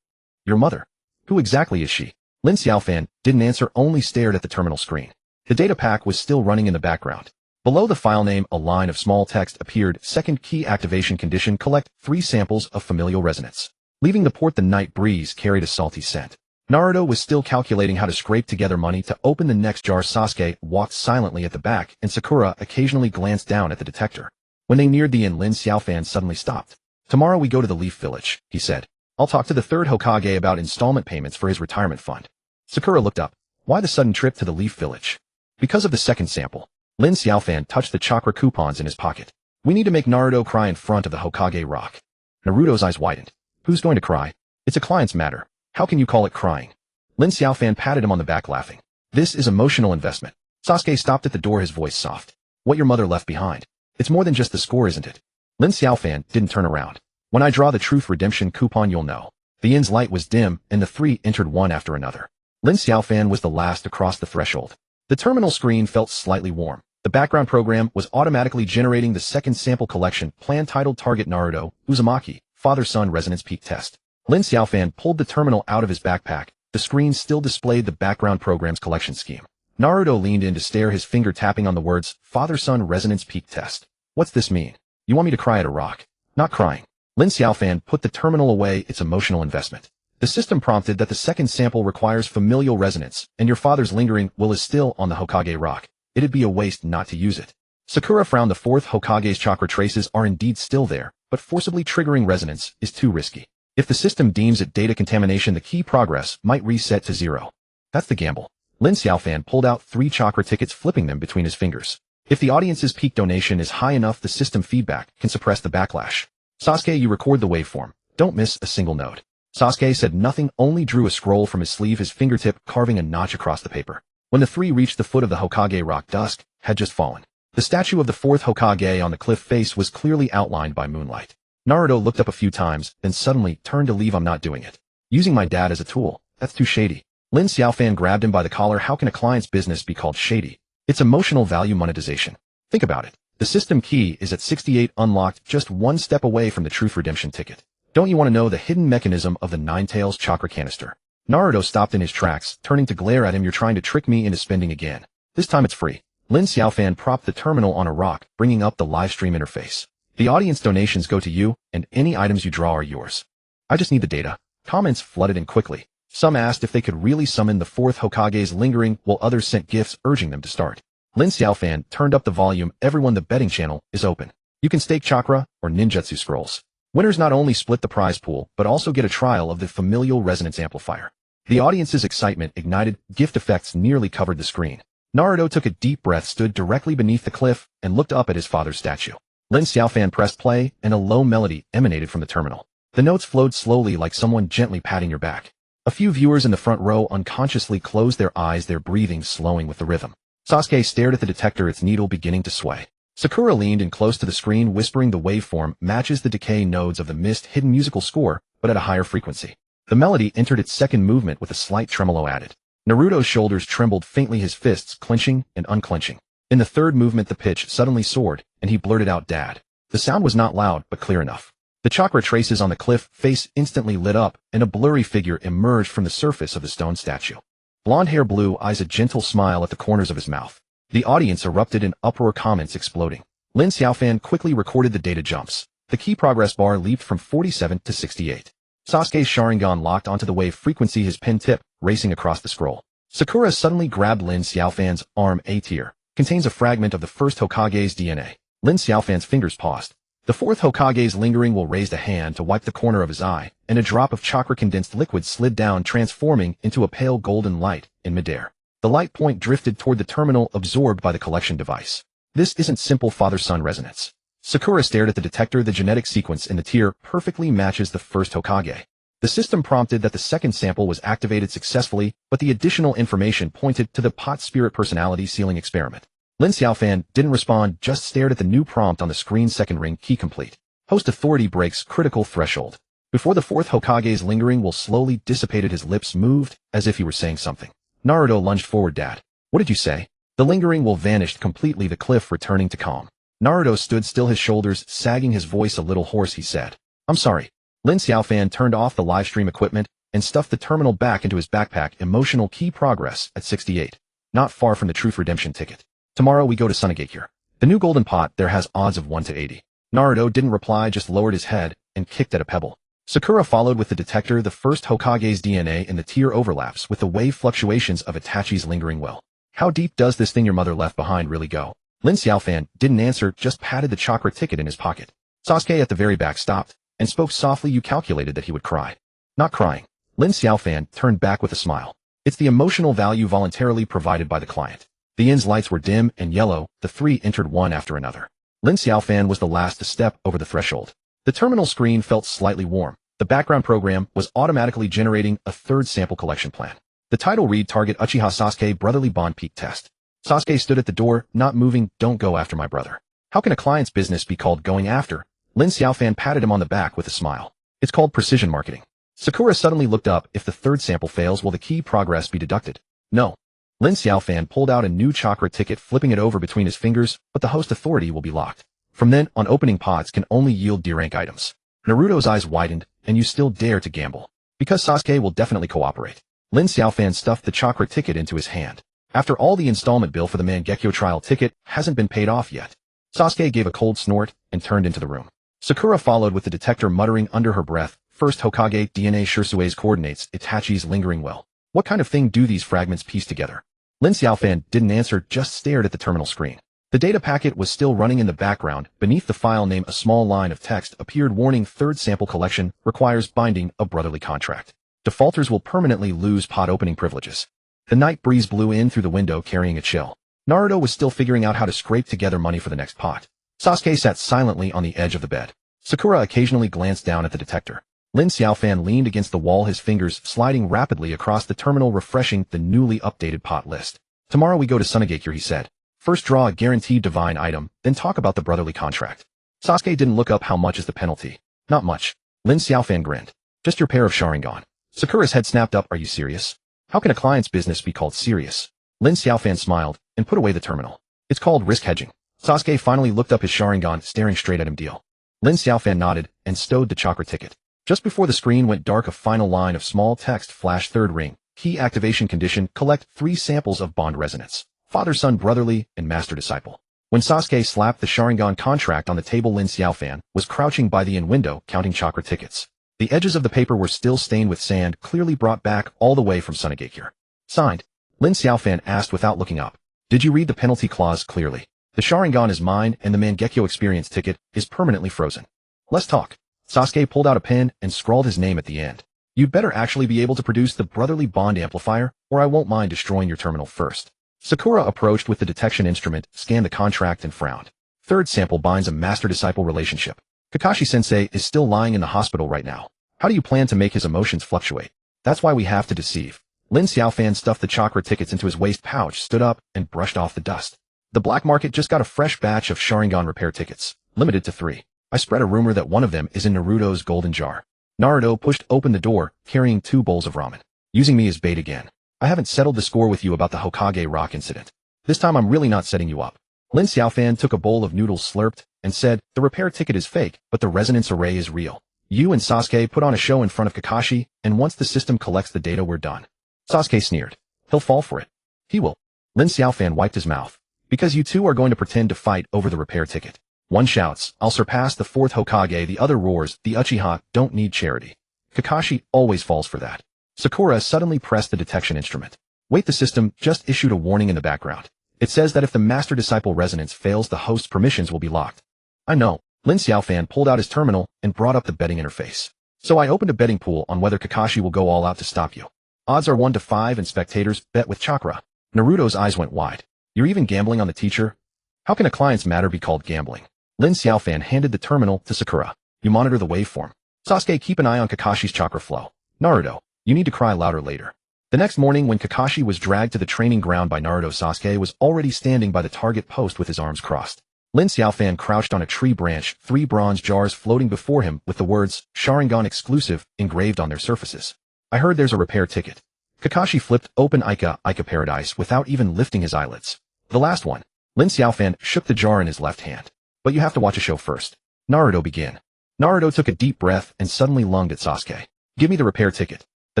Your mother. Who exactly is she? Lin Xiaofan didn't answer, only stared at the terminal screen. The data pack was still running in the background. Below the file name, a line of small text appeared. Second key activation condition: collect 3 samples of familial resonance. Leaving the port, the night breeze carried a salty scent. Naruto was still calculating how to scrape together money to open the next jar. Sasuke walked silently at the back, and Sakura occasionally glanced down at the detector. When they neared the inn, Lin Xiaofan suddenly stopped. Tomorrow we go to the Leaf Village, he said. I'll talk to the 3rd Hokage about installment payments for his retirement fund. Sakura looked up. Why the sudden trip to the Leaf Village? Because of the 2nd sample. Lin Xiaofan touched the chakra coupons in his pocket. We need to make Naruto cry in front of the Hokage rock. Naruto's eyes widened. Who's going to cry? It's a client's matter. How can you call it crying? Lin Xiaofan patted him on the back, laughing. This is emotional investment. Sasuke stopped at the door, his voice soft. What your mother left behind. It's more than just the score, isn't it? Lin Xiaofan didn't turn around. When I draw the Truth Redemption coupon, you'll know. The inn's light was dim, and the 3 entered one after another. Lin Xiaofan was the last to cross the threshold. The terminal screen felt slightly warm. The background program was automatically generating the 2nd sample collection plan titled Target Naruto, Uzumaki, Father-Son Resonance Peak Test. Lin Xiaofan pulled the terminal out of his backpack. The screen still displayed the background program's collection scheme. Naruto leaned in to stare, his finger tapping on the words, Father-Son Resonance Peak Test. What's this mean? You want me to cry at a rock? Not crying. Lin Xiaofan put the terminal away, its emotional investment. The system prompted that the 2nd sample requires familial resonance, and your father's lingering will is still on the Hokage rock. It'd be a waste not to use it. Sakura frowned. The 4th Hokage's chakra traces are indeed still there, but forcibly triggering resonance is too risky. If the system deems it data contamination, the key progress might reset to 0. That's the gamble. Lin Xiaofan pulled out 3 chakra tickets, flipping them between his fingers. If the audience's peak donation is high enough, the system feedback can suppress the backlash. Sasuke, you record the waveform. Don't miss a single note. Sasuke said nothing, only drew a scroll from his sleeve, his fingertip carving a notch across the paper. When the 3 reached the foot of the Hokage rock, dusk had just fallen. The statue of the 4th Hokage on the cliff face was clearly outlined by moonlight. Naruto looked up a few times, then suddenly turned to leave. I'm not doing it. Using my dad as a tool. That's too shady. Lin Xiaofan grabbed him by the collar. How can a client's business be called shady? It's emotional value monetization. Think about it. The system key is at 68, unlocked, just 1 step away from the Truth Redemption ticket. Don't you want to know the hidden mechanism of the Ninetales chakra canister? Naruto stopped in his tracks, turning to glare at him. You're trying to trick me into spending again. This time it's free. Lin Xiaofan propped the terminal on a rock, bringing up the live stream interface. The audience donations go to you, and any items you draw are yours. I just need the data. Comments flooded in quickly. Some asked if they could really summon the 4th Hokage's lingering, while others sent gifts urging them to start. Lin Xiaofan turned up the volume. Everyone, the betting channel is open. You can stake chakra or ninjutsu scrolls. Winners not only split the prize pool, but also get a trial of the familial resonance amplifier. The audience's excitement ignited. Gift effects nearly covered the screen. Naruto took a deep breath, stood directly beneath the cliff, and looked up at his father's statue. Lin Xiaofan pressed play, and a low melody emanated from the terminal. The notes flowed slowly, like someone gently patting your back. A few viewers in the front row unconsciously closed their eyes, their breathing slowing with the rhythm. Sasuke stared at the detector, its needle beginning to sway. Sakura leaned in close to the screen, whispering, the waveform matches the decay nodes of the mist hidden musical score, but at a higher frequency. The melody entered its second movement with a slight tremolo added. Naruto's shoulders trembled faintly, his fists clenching and unclenching. In the third movement the pitch suddenly soared, and he blurted out "Dad." The sound was not loud, but clear enough. The chakra traces on the cliff face instantly lit up, and a blurry figure emerged from the surface of the stone statue. Blonde hair, blue eyes, a gentle smile at the corners of his mouth. The audience erupted in uproar, comments exploding. Lin Xiaofan quickly recorded the data jumps. The key progress bar leaped from 47 to 68. Sasuke's Sharingan locked onto the wave frequency, his pin tip racing across the scroll. Sakura suddenly grabbed Lin Xiaofan's arm. A tear contains a fragment of the first Hokage's DNA. Lin Xiaofan's fingers paused. The fourth Hokage's lingering will raised a hand to wipe the corner of his eye, and a drop of chakra-condensed liquid slid down, transforming into a pale golden light in midair. The light point drifted toward the terminal, absorbed by the collection device. This isn't simple father-son resonance. Sakura stared at the detector. The genetic sequence in the tear perfectly matches the first Hokage. The system prompted that the second sample was activated successfully, but the additional information pointed to the pot spirit personality sealing experiment. Lin Xiaofan didn't respond, just stared at the new prompt on the screen. Second ring key complete. Host authority breaks critical threshold. Before the fourth Hokage's lingering will slowly dissipated, his lips moved as if he were saying something. Naruto lunged forward. "Dad, what did you say?" The lingering will vanished completely, the cliff returning to calm. Naruto stood still, his shoulders sagging, his voice a little hoarse. He said, "I'm sorry." Lin Xiaofan turned off the livestream equipment and stuffed the terminal back into his backpack. Emotional key progress at 68. Not far from the truth redemption ticket. Tomorrow we go to Sunagakure. The new golden pot there has odds of 1 to 80. Naruto didn't reply, just lowered his head and kicked at a pebble. Sakura followed with the detector. The first Hokage's DNA in the tear overlaps with the wave fluctuations of Itachi's lingering well. How deep does this thing your mother left behind really go? Lin Xiaofan didn't answer, just patted the chakra ticket in his pocket. Sasuke at the very back stopped and spoke softly. "You calculated that he would cry." "Not crying." Lin Xiaofan turned back with a smile. "It's the emotional value voluntarily provided by the client." The inn's lights were dim and yellow. The three entered one after another. Lin Xiaofan was the last to step over the threshold. The terminal screen felt slightly warm. The background program was automatically generating a third sample collection plan. The title read, "Target Uchiha Sasuke Brotherly Bond Peak Test." Sasuke stood at the door, not moving. "Don't go after my brother." "How can a client's business be called going after?" Lin Xiaofan patted him on the back with a smile. "It's called precision marketing." Sakura suddenly looked up. "If the third sample fails, will the key progress be deducted?" "No." Lin Xiaofan pulled out a new chakra ticket, flipping it over between his fingers, "But the host authority will be locked. From then on, opening pots can only yield D-rank items." Naruto's eyes widened. "And you still dare to gamble?" "Because Sasuke will definitely cooperate." Lin Xiaofan stuffed the chakra ticket into his hand. "After all, the installment bill for the Mangekyo trial ticket hasn't been paid off yet." Sasuke gave a cold snort and turned into the room. Sakura followed with the detector, muttering under her breath, "First Hokage DNA Shirsue's coordinates, Itachi's lingering well. What kind of thing do these fragments piece together?" Lin Xiaofan didn't answer, just stared at the terminal screen. The data packet was still running in the background. Beneath the file name, a small line of text appeared, warning: "Third sample collection requires binding a brotherly contract. Defaulters will permanently lose pot opening privileges." The night breeze blew in through the window, carrying a chill. Naruto was still figuring out how to scrape together money for the next pot. Sasuke sat silently on the edge of the bed. Sakura occasionally glanced down at the detector. Lin Xiaofan leaned against the wall, his fingers sliding rapidly across the terminal, refreshing the newly updated pot list. "Tomorrow we go to Sunagakure," he said. "First draw a guaranteed divine item, then talk about the brotherly contract." Sasuke didn't look up. "How much is the penalty?" "Not much." Lin Xiaofan grinned. "Just your pair of Sharingan." Sakura's head snapped up. "Are you serious? How can a client's business be called serious?" Lin Xiaofan smiled and put away the terminal. "It's called risk hedging." Sasuke finally looked up, his Sharingan staring straight at him. "Deal." Lin Xiaofan nodded and stowed the chakra ticket. Just before the screen went dark, a final line of small text flashed. "Third ring. Key activation condition. Collect 3 samples of bond resonance. Father-son, brotherly, and master-disciple." When Sasuke slapped the Sharingan contract on the table, Lin Xiaofan was crouching by the inn window, counting chakra tickets. The edges of the paper were still stained with sand, clearly brought back all the way from Sunagakure. "Signed?" Lin Xiaofan asked without looking up. "Did you read the penalty clause clearly? The Sharingan is mine, and the Mangekyo experience ticket is permanently frozen." "Let's talk." Sasuke pulled out a pen and scrawled his name at the end. "You'd better actually be able to produce the brotherly bond amplifier, or I won't mind destroying your terminal first." Sakura approached with the detection instrument, scanned the contract, and frowned. "Third sample binds a master-disciple relationship. Kakashi-sensei is still lying in the hospital right now. How do you plan to make his emotions fluctuate?" "That's why we have to deceive." Lin Xiaofan stuffed the chakra tickets into his waist pouch, stood up, and brushed off the dust. "The black market just got a fresh batch of Sharingan repair tickets, limited to 3. I spread a rumor that one of them is in Naruto's golden jar. Naruto pushed open the door, carrying 2 bowls of ramen. Using me as bait again. I haven't settled the score with you about the Hokage rock incident. This time I'm really not setting you up. Lin Xiaofan took a bowl of noodles slurped, and said, the repair ticket is fake, but the resonance array is real. You and Sasuke put on a show in front of Kakashi, and once the system collects the data we're done. Sasuke sneered. He'll fall for it. He will. Lin Xiaofan wiped his mouth. Because you two are going to pretend to fight over the repair ticket. One shouts, I'll surpass the 4th Hokage, the other roars, the Uchiha don't need charity. Kakashi always falls for that. Sakura suddenly pressed the detection instrument. Wait, the system just issued a warning in the background. It says that if the master-disciple resonance fails, the host's permissions will be locked. I know. Lin Xiaofan pulled out his terminal and brought up the betting interface. So I opened a betting pool on whether Kakashi will go all out to stop you. Odds are 1 to 5 and spectators bet with chakra. Naruto's eyes went wide. You're even gambling on the teacher? How can a client's matter be called gambling? Lin Xiaofan handed the terminal to Sakura. You monitor the waveform. Sasuke, keep an eye on Kakashi's chakra flow. Naruto, you need to cry louder later. The next morning when Kakashi was dragged to the training ground by Naruto, Sasuke was already standing by the target post with his arms crossed. Lin Xiaofan crouched on a tree branch, 3 bronze jars floating before him with the words, Sharingan exclusive, engraved on their surfaces. I heard there's a repair ticket. Kakashi flipped open Ica Paradise without even lifting his eyelids. The last one. Lin Xiaofan shook the jar in his left hand. But you have to watch a show first. Naruto, begin. Naruto took a deep breath and suddenly lunged at Sasuke. Give me the repair ticket. The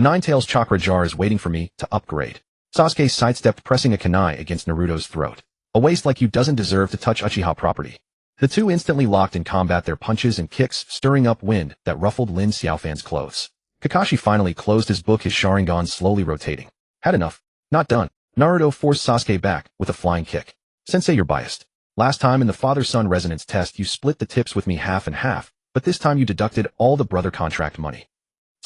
Nine-Tails chakra jar is waiting for me to upgrade. Sasuke sidestepped, pressing a kunai against Naruto's throat. A waist like you doesn't deserve to touch Uchiha property. The two instantly locked in combat, their punches and kicks stirring up wind that ruffled Lin Xiaofan's clothes. Kakashi finally closed his book, his Sharingan slowly rotating. Had enough. Not done. Naruto forced Sasuke back with a flying kick. Sensei, you're biased. Last time in the father-son resonance test you split the tips with me half and half, but this time you deducted all the brother contract money.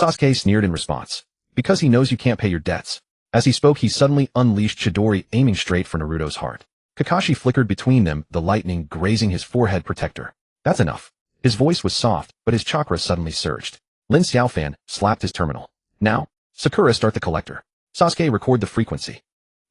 Sasuke sneered in response. Because he knows you can't pay your debts. As he spoke, he suddenly unleashed Chidori, aiming straight for Naruto's heart. Kakashi flickered between them, the lightning grazing his forehead protector. That's enough. His voice was soft, but his chakra suddenly surged. Lin Xiaofan slapped his terminal. Now, Sakura, start the collector. Sasuke, record the frequency.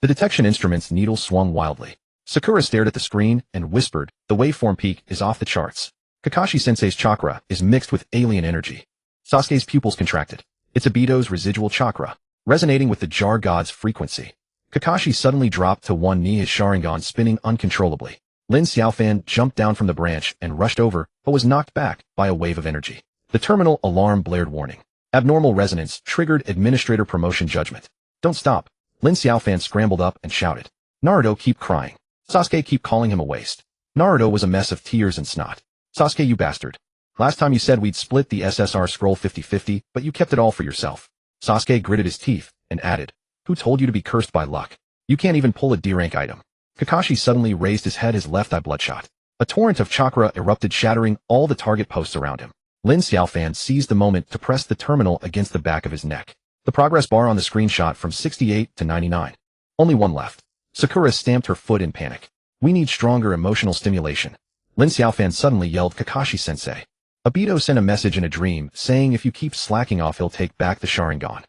The detection instrument's needle swung wildly. Sakura stared at the screen and whispered, the waveform peak is off the charts. Kakashi-sensei's chakra is mixed with alien energy. Sasuke's pupils contracted. It's Obito's residual chakra, resonating with the Jar God's frequency. Kakashi suddenly dropped to one knee, his Sharingan spinning uncontrollably. Lin Xiaofan jumped down from the branch and rushed over, but was knocked back by a wave of energy. The terminal alarm blared, warning. Abnormal resonance triggered administrator promotion judgment. Don't stop. Lin Xiaofan scrambled up and shouted. Naruto, keep crying. Sasuke, keep calling him a waste. Naruto was a mess of tears and snot. Sasuke, you bastard. Last time you said we'd split the SSR scroll 50-50, but you kept it all for yourself. Sasuke gritted his teeth and added, who told you to be cursed by luck? You can't even pull a D-rank item. Kakashi suddenly raised his head, his left eye bloodshot. A torrent of chakra erupted, shattering all the target posts around him. Lin Xiaofan seized the moment to press the terminal against the back of his neck. The progress bar on the screen shot from 68 to 99. Only one left. Sakura stamped her foot in panic. We need stronger emotional stimulation. Lin Xiaofan suddenly yelled, Kakashi-sensei. Obito sent a message in a dream saying if you keep slacking off he'll take back the Sharingan.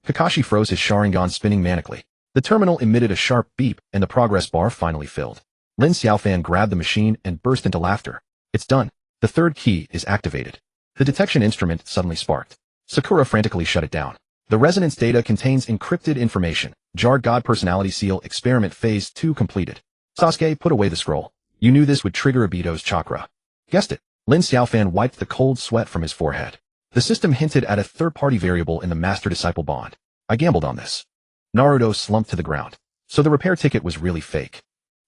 Kakashi froze, his Sharingan spinning manically. The terminal emitted a sharp beep and the progress bar finally filled. Lin Xiaofan grabbed the machine and burst into laughter. It's done. The third key is activated. The detection instrument suddenly sparked. Sakura frantically shut it down. The resonance data contains encrypted information. Jar God personality seal experiment phase 2 completed. Sasuke, put away the scroll. You knew this would trigger Obito's chakra. Guessed it. Lin Xiaofan wiped the cold sweat from his forehead. The system hinted at a third-party variable in the master-disciple bond. I gambled on this. Naruto slumped to the ground. So the repair ticket was really fake.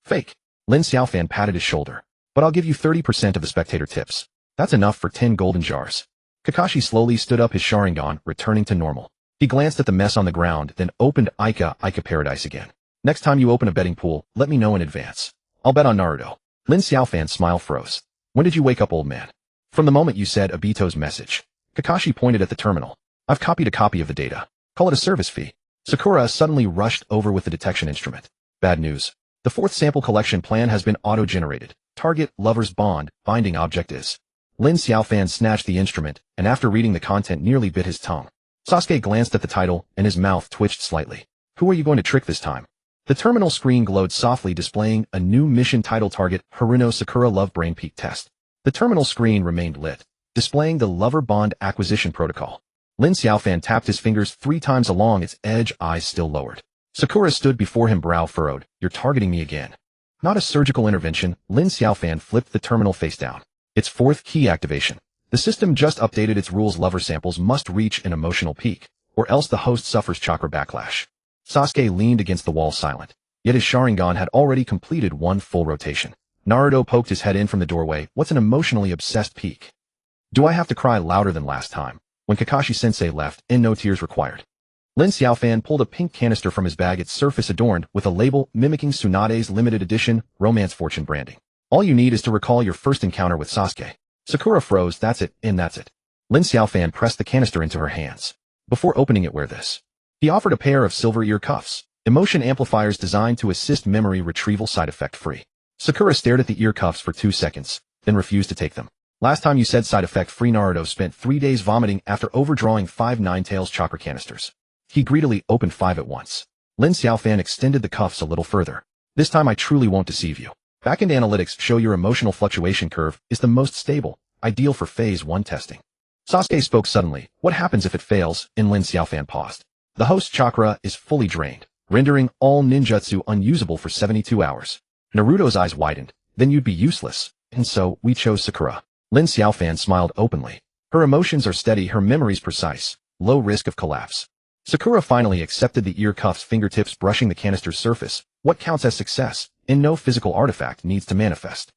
Fake. Lin Xiaofan patted his shoulder. But I'll give you 30% of the spectator tips. That's enough for 10 golden jars. Kakashi slowly stood up, his Sharingan returning to normal. He glanced at the mess on the ground, then opened Ica Paradise again. Next time you open a betting pool, let me know in advance. I'll bet on Naruto. Lin Xiaofan's smile froze. When did you wake up, old man? From the moment you said Obito's message. Kakashi pointed at the terminal. I've copied a copy of the data. Call it a service fee. Sakura suddenly rushed over with the detection instrument. Bad news. The 4th sample collection plan has been auto-generated. Target, lover's bond, binding object is. Lin Xiaofan snatched the instrument, and after reading the content nearly bit his tongue. Sasuke glanced at the title, and his mouth twitched slightly. Who are you going to trick this time? The terminal screen glowed softly, displaying a new mission title, Target, Haruno Sakura Love Brain Peak Test. The terminal screen remained lit. displaying the lover bond acquisition protocol. Lin Xiaofan tapped his fingers 3 times along its edge, eyes still lowered. Sakura stood before him, brow furrowed. You're targeting me again. Not a surgical intervention, Lin Xiaofan flipped the terminal face down. Its 4th key activation. The system just updated its rules. Lover samples must reach an emotional peak, or else the host suffers chakra backlash. Sasuke leaned against the wall silent, yet his Sharingan had already completed 1 full rotation. Naruto poked his head in from the doorway. What's an emotionally obsessed peak? Do I have to cry louder than last time, when Kakashi-sensei left, and no tears required? Lin Xiaofan pulled a pink canister from his bag, its surface adorned with a label mimicking Tsunade's limited edition romance fortune branding. All you need is to recall your first encounter with Sasuke. Sakura froze. That's it, and that's it. Lin Xiaofan pressed the canister into her hands. Before opening it, wear this. He offered a pair of silver ear cuffs, emotion amplifiers designed to assist memory retrieval, side effect free. Sakura stared at the ear cuffs for 2 seconds, then refused to take them. Last time you said side effect free. Naruto spent 3 days vomiting after overdrawing 5 Ninetales chakra canisters. He greedily opened 5 at once. Lin Xiaofan extended the cuffs a little further. This time I truly won't deceive you. Backend analytics show your emotional fluctuation curve is the most stable, ideal for phase 1 testing. Sasuke spoke suddenly. What happens if it fails? And Lin Xiaofan paused. The host chakra is fully drained, rendering all ninjutsu unusable for 72 hours. Naruto's eyes widened. Then you'd be useless. And so, we chose Sakura. Lin Xiaofan smiled openly. Her emotions are steady, her memories precise. Low risk of collapse. Sakura finally accepted the ear cuffs, fingertips brushing the canister's surface. What counts as success? And no physical artifact needs to manifest.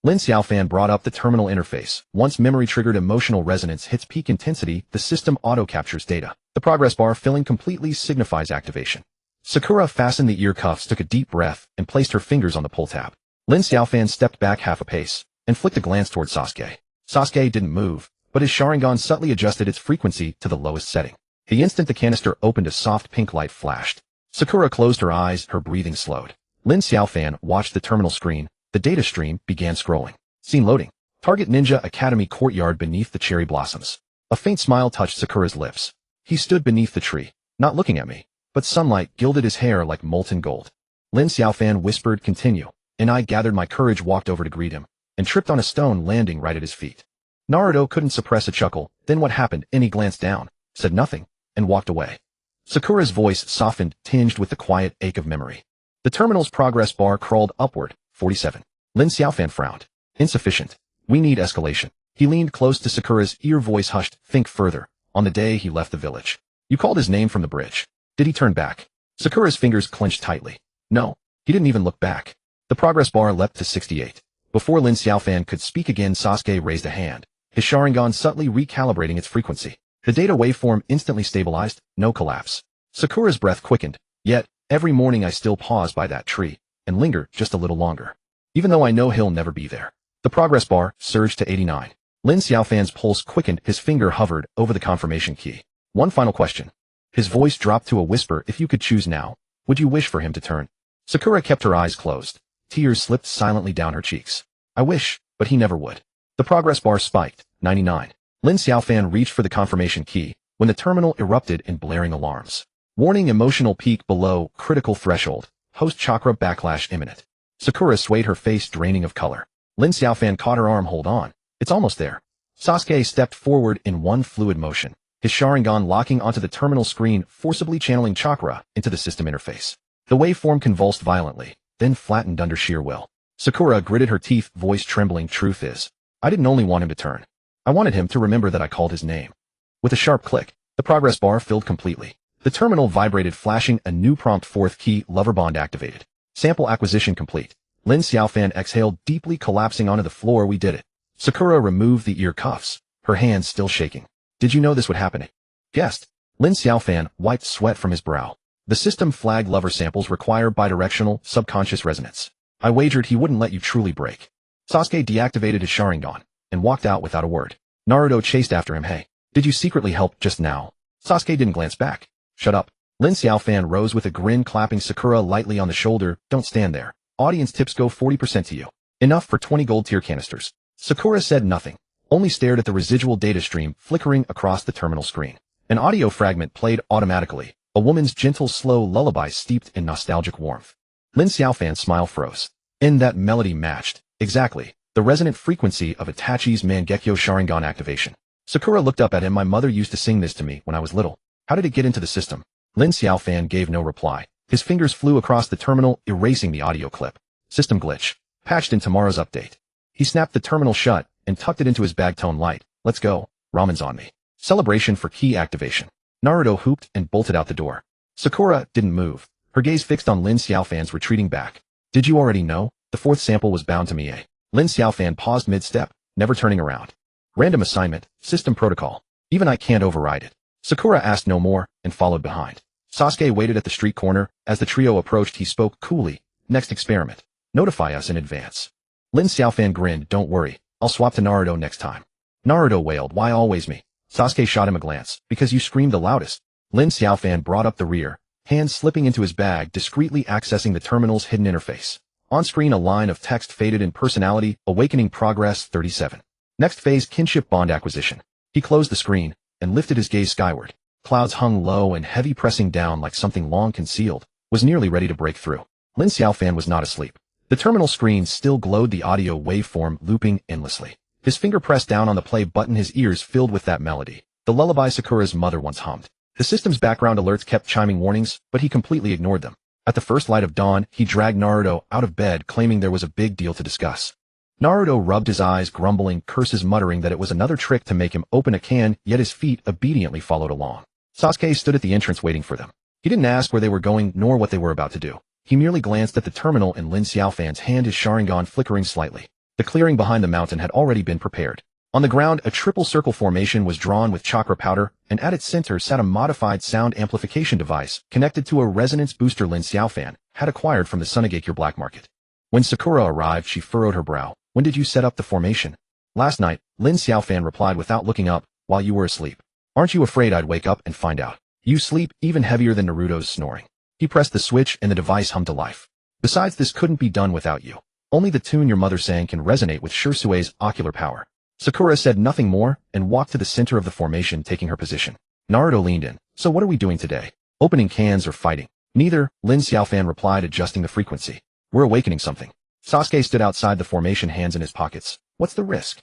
Lin Xiaofan brought up the terminal interface. Once memory-triggered emotional resonance hits peak intensity, the system auto-captures data. The progress bar filling completely signifies activation. Sakura fastened the ear cuffs, took a deep breath, and placed her fingers on the pull tab. Lin Xiaofan stepped back half a pace and flicked a glance toward Sasuke. Sasuke didn't move, but his Sharingan subtly adjusted its frequency to the lowest setting. The instant the canister opened, a soft pink light flashed. Sakura closed her eyes, her breathing slowed. Lin Xiaofan watched the terminal screen. The data stream began scrolling. Scene loading. Target Ninja Academy courtyard beneath the cherry blossoms. A faint smile touched Sakura's lips. He stood beneath the tree, not looking at me, but sunlight gilded his hair like molten gold. Lin Xiaofan whispered, continue, and I gathered my courage, walked over to greet him, and tripped on a stone, landing right at his feet. Naruto couldn't suppress a chuckle. Then what happened? And he glanced down, said nothing, and walked away. Sakura's voice softened, tinged with the quiet ache of memory. The terminal's progress bar crawled upward. 47. Lin Xiaofan frowned. Insufficient. We need escalation. He leaned close to Sakura's ear, voice hushed. Think further. On the day he left the village, you called his name from the bridge. Did he turn back? Sakura's fingers clenched tightly. No, he didn't even look back. The progress bar leapt to 68. Before Lin Xiaofan could speak again, Sasuke raised a hand, his Sharingan subtly recalibrating its frequency. The data waveform instantly stabilized, no collapse. Sakura's breath quickened. Yet, every morning I still pause by that tree and linger just a little longer. Even though I know he'll never be there. The progress bar surged to 89. Lin Xiaofan's pulse quickened, his finger hovered over the confirmation key. One final question. His voice dropped to a whisper. If you could choose now, would you wish for him to turn? Sakura kept her eyes closed. Tears slipped silently down her cheeks. I wish, but he never would. The progress bar spiked. 99. Lin Xiaofan reached for the confirmation key when the terminal erupted in blaring alarms. Warning, emotional peak below critical threshold. Host chakra backlash imminent. Sakura swayed, her face draining of color. Lin Xiaofan caught her arm. Hold on. It's almost there. Sasuke stepped forward in one fluid motion, his Sharingan locking onto the terminal screen, forcibly channeling chakra into the system interface. The waveform convulsed violently, then flattened under sheer will. Sakura gritted her teeth, voice trembling. Truth is, I didn't only want him to turn. I wanted him to remember that I called his name. With a sharp click, the progress bar filled completely. The terminal vibrated, flashing a new prompt. 4th key, lover bond activated. Sample acquisition complete. Lin Xiaofan exhaled deeply, collapsing onto the floor. We did it. Sakura removed the ear cuffs, her hands still shaking. Did you know this would happen? Guessed. Lin Xiaofan wiped sweat from his brow. The system flagged lover samples require bidirectional, subconscious resonance. I wagered he wouldn't let you truly break. Sasuke deactivated his Sharingan and walked out without a word. Naruto chased after him. Hey, did you secretly help just now? Sasuke didn't glance back. Shut up. Lin Xiaofan rose with a grin, clapping Sakura lightly on the shoulder. Don't stand there. Audience tips go 40% to you. Enough for 20 gold tier canisters. Sakura said nothing, only stared at the residual data stream flickering across the terminal screen. An audio fragment played automatically, a woman's gentle, slow lullaby steeped in nostalgic warmth. Lin Xiaofan's smile froze. And that melody matched, exactly, the resonant frequency of Itachi's Mangekyo Sharingan activation. Sakura looked up at him. My mother used to sing this to me when I was little. How did it get into the system? Lin Xiaofan gave no reply. His fingers flew across the terminal, erasing the audio clip. System glitch. Patched in tomorrow's update. He snapped the terminal shut and tucked it into his bag. Tone light. Let's go. Ramen's on me. Celebration for key activation. Naruto hooped and bolted out the door. Sakura didn't move, her gaze fixed on Lin Xiaofan's retreating back. Did you already know? The fourth sample was bound to me. Lin Xiaofan paused mid-step, never turning around. Random assignment, system protocol. Even I can't override it. Sakura asked no more and followed behind. Sasuke waited at the street corner. As the trio approached, he spoke coolly. Next experiment. Notify us in advance. Lin Xiaofan grinned. Don't worry, I'll swap to Naruto next time. Naruto wailed. Why always me? Sasuke shot him a glance. Because you screamed the loudest. Lin Xiaofan brought up the rear, hands slipping into his bag, discreetly accessing the terminal's hidden interface. On screen, a line of text faded in personality, awakening progress 37. Next phase, kinship bond acquisition. He closed the screen and lifted his gaze skyward. Clouds hung low and heavy, pressing down like something long concealed, was nearly ready to break through. Lin Xiaofan was not asleep. The terminal screen still glowed, the audio waveform looping endlessly. His finger pressed down on the play button, his ears filled with that melody, the lullaby Sakura's mother once hummed. The system's background alerts kept chiming warnings, but he completely ignored them. At the first light of dawn, he dragged Naruto out of bed, claiming there was a big deal to discuss. Naruto rubbed his eyes, grumbling curses, muttering that it was another trick to make him open a can, yet his feet obediently followed along. Sasuke stood at the entrance waiting for them. He didn't ask where they were going nor what they were about to do. He merely glanced at the terminal in Lin Xiaofan's hand, his Sharingan flickering slightly. The clearing behind the mountain had already been prepared. On the ground, a triple circle formation was drawn with chakra powder, and at its center sat a modified sound amplification device connected to a resonance booster Lin Xiaofan had acquired from the Sunagakure black market. When Sakura arrived, she furrowed her brow. When did you set up the formation? Last night, Lin Xiaofan replied without looking up, while you were asleep. Aren't you afraid I'd wake up and find out? You sleep even heavier than Naruto's snoring. He pressed the switch and the device hummed to life. Besides, this couldn't be done without you. Only the tune your mother sang can resonate with Shirsue's ocular power. Sakura said nothing more and walked to the center of the formation, taking her position. Naruto leaned in. So what are we doing today? Opening cans or fighting? Neither, Lin Xiaofan replied, adjusting the frequency. We're awakening something. Sasuke stood outside the formation, hands in his pockets. What's the risk?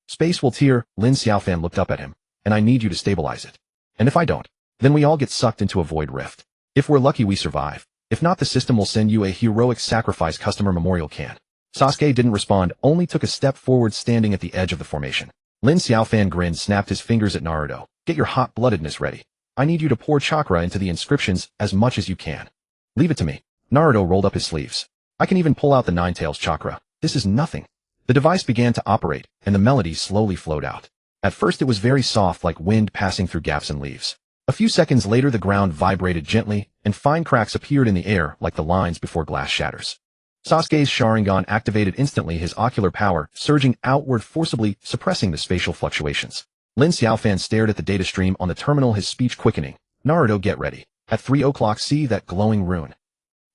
Space will tear. Lin Xiaofan looked up at him. And I need you to stabilize it. And if I don't, then we all get sucked into a void rift. If we're lucky, we survive. If not, the system will send you a heroic sacrifice customer memorial can. Sasuke didn't respond, only took a step forward, standing at the edge of the formation. Lin Xiaofan grinned, snapped his fingers at Naruto. Get your hot-bloodedness ready. I need you to pour chakra into the inscriptions as much as you can. Leave it to me. Naruto rolled up his sleeves. I can even pull out the Nine-Tails chakra. This is nothing. The device began to operate, and the melody slowly flowed out. At first it was very soft, like wind passing through gaps in leaves. A few seconds later, the ground vibrated gently, and fine cracks appeared in the air like the lines before glass shatters. Sasuke's Sharingan activated instantly, his ocular power surging outward forcibly, suppressing the spatial fluctuations. Lin Xiaofan stared at the data stream on the terminal, his speech quickening. Naruto, get ready. At 3 o'clock, see that glowing rune?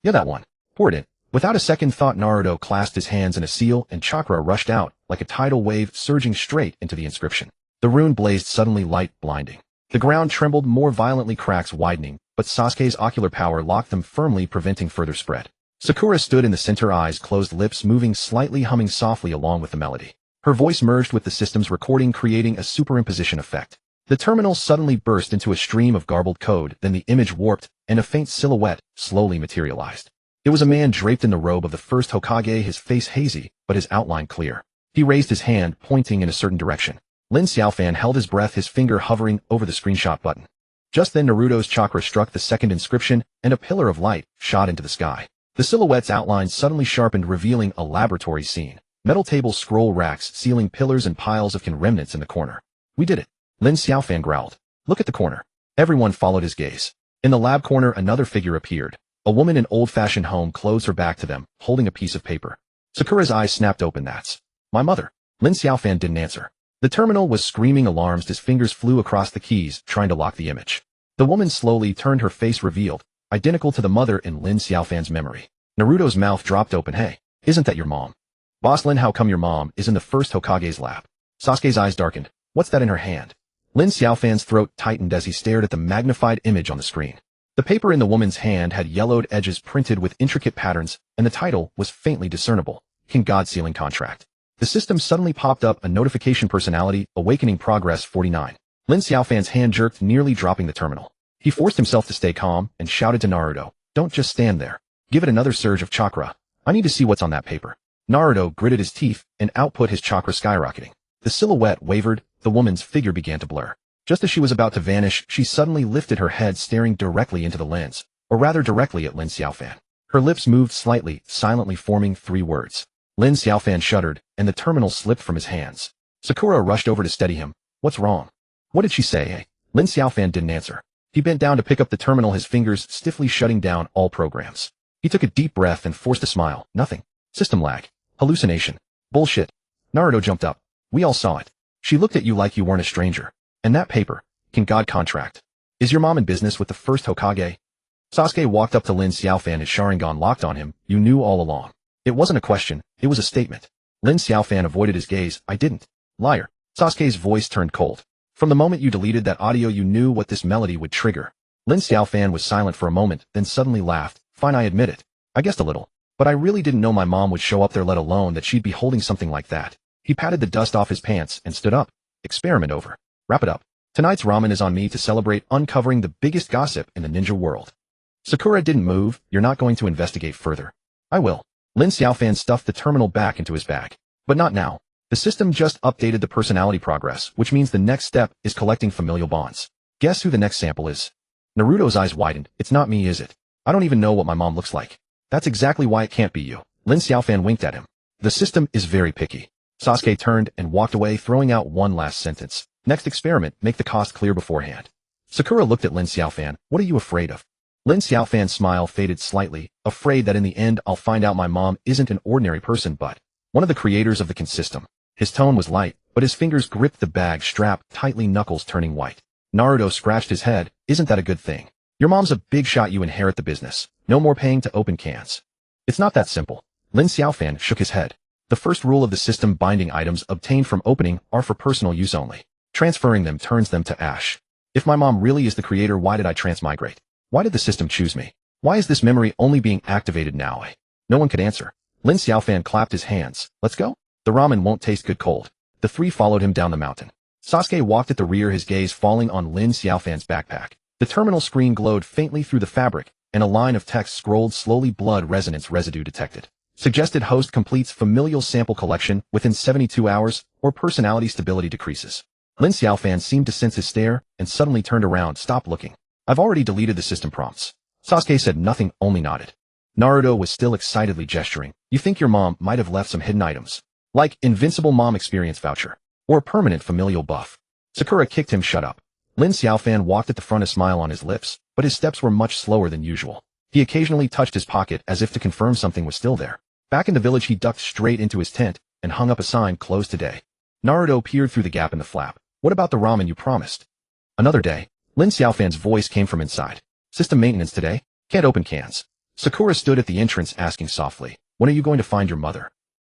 Yeah, that one. Pour it in. Without a second thought, Naruto clasped his hands in a seal, and chakra rushed out like a tidal wave, surging straight into the inscription. The rune blazed suddenly, light blinding. The ground trembled more violently, cracks widening, but Sasuke's ocular power locked them firmly, preventing further spread. Sakura stood in the center, eyes closed, lips moving slightly, humming softly along with the melody. Her voice merged with the system's recording, creating a superimposition effect. The terminal suddenly burst into a stream of garbled code, then the image warped, and a faint silhouette slowly materialized. It was a man draped in the robe of the first Hokage, his face hazy, but his outline clear. He raised his hand, pointing in a certain direction. Lin Xiaofan held his breath, his finger hovering over the screenshot button. Just then Naruto's chakra struck the second inscription, and a pillar of light shot into the sky. The silhouette's outline suddenly sharpened, revealing a laboratory scene. Metal tables, scroll racks, ceiling pillars, and piles of remnants in the corner. We did it. Lin Xiaofan growled. Look at the corner. Everyone followed his gaze. In the lab corner, another figure appeared. A woman in old-fashioned home clothes, her back to them, holding a piece of paper. Sakura's eyes snapped open. That's my mother. Lin Xiaofan didn't answer. The terminal was screaming alarms. His fingers flew across the keys, trying to lock the image. The woman slowly turned, her face revealed, identical to the mother in Lin Xiaofan's memory. Naruto's mouth dropped open. Hey, isn't that your mom? Boss Lin, how come your mom is in the first Hokage's lab? Sasuke's eyes darkened. What's that in her hand? Lin Xiaofan's throat tightened as he stared at the magnified image on the screen. The paper in the woman's hand had yellowed edges printed with intricate patterns, and the title was faintly discernible. King God Sealing Contract. The system suddenly popped up a notification: personality, awakening progress 49. Lin Xiaofan's hand jerked, nearly dropping the terminal. He forced himself to stay calm and shouted to Naruto, "Don't just stand there. Give it another surge of chakra. I need to see what's on that paper." Naruto gritted his teeth and output his chakra skyrocketing. The silhouette wavered, the woman's figure began to blur. Just as she was about to vanish, she suddenly lifted her head, staring directly into the lens, or rather directly at Lin Xiaofan. Her lips moved slightly, silently forming 3 words. Lin Xiaofan shuddered, and the terminal slipped from his hands. Sakura rushed over to steady him. "What's wrong? What did she say?" Lin Xiaofan didn't answer. He bent down to pick up the terminal, his fingers stiffly shutting down all programs. He took a deep breath and forced a smile. "Nothing. System lag. Hallucination. Bullshit." Naruto jumped up. "We all saw it. She looked at you like you weren't a stranger. And that paper. Can God contract? Is your mom in business with the first Hokage?" Sasuke walked up to Lin Xiaofan, his Sharingan locked on him. "You knew all along." It wasn't a question, it was a statement. Lin Xiaofan avoided his gaze. "I didn't." "Liar." Sasuke's voice turned cold. "From the moment you deleted that audio, you knew what this melody would trigger." Lin Xiaofan was silent for a moment, then suddenly laughed. "Fine, I admit it. I guessed a little. But I really didn't know my mom would show up there, let alone that she'd be holding something like that." He patted the dust off his pants and stood up. "Experiment over. Wrap it up. Tonight's ramen is on me to celebrate uncovering the biggest gossip in the ninja world." Sakura didn't move. "You're not going to investigate further." "I will." Lin Xiaofan stuffed the terminal back into his bag. "But not now. The system just updated the personality progress, which means the next step is collecting familial bonds. Guess who the next sample is?" Naruto's eyes widened. "It's not me, is it? I don't even know what my mom looks like." "That's exactly why it can't be you." Lin Xiaofan winked at him. "The system is very picky." Sasuke turned and walked away, throwing out one last sentence. "Next experiment, make the cost clear beforehand." Sakura looked at Lin Xiaofan. "What are you afraid of?" Lin Xiaofan's smile faded slightly. "Afraid that in the end I'll find out my mom isn't an ordinary person but one of the creators of the system." His tone was light, but his fingers gripped the bag strap tightly, knuckles turning white. Naruto scratched his head. "Isn't that a good thing? Your mom's a big shot, you inherit the business. No more paying to open cans." "It's not that simple." Lin Xiaofan shook his head. "The first rule of the system: binding items obtained from opening are for personal use only. Transferring them turns them to ash. If my mom really is the creator, why did I transmigrate? Why did the system choose me? Why is this memory only being activated now?" No one could answer. Lin Xiaofan clapped his hands. "Let's go. The ramen won't taste good cold." The 3 followed him down the mountain. Sasuke walked at the rear, his gaze falling on Lin Xiaofan's backpack. The terminal screen glowed faintly through the fabric, and a line of text scrolled slowly. "Blood resonance residue detected. Suggested host completes familial sample collection within 72 hours, or personality stability decreases." Lin Xiaofan seemed to sense his stare, and suddenly turned around. "Stop looking. I've already deleted the system prompts." Sasuke said nothing, only nodded. Naruto was still excitedly gesturing. "You think your mom might have left some hidden items? Like invincible mom experience voucher? Or a permanent familial buff?" Sakura kicked him. "Shut up." Lin Xiaofan walked at the front, a smile on his lips, but his steps were much slower than usual. He occasionally touched his pocket as if to confirm something was still there. Back in the village, he ducked straight into his tent and hung up a sign: "Closed today." Naruto peered through the gap in the flap. "What about the ramen you promised?" "Another day." Lin Xiaofan's voice came from inside. "System maintenance today. Can't open cans." Sakura stood at the entrance, asking softly, "When are you going to find your mother?"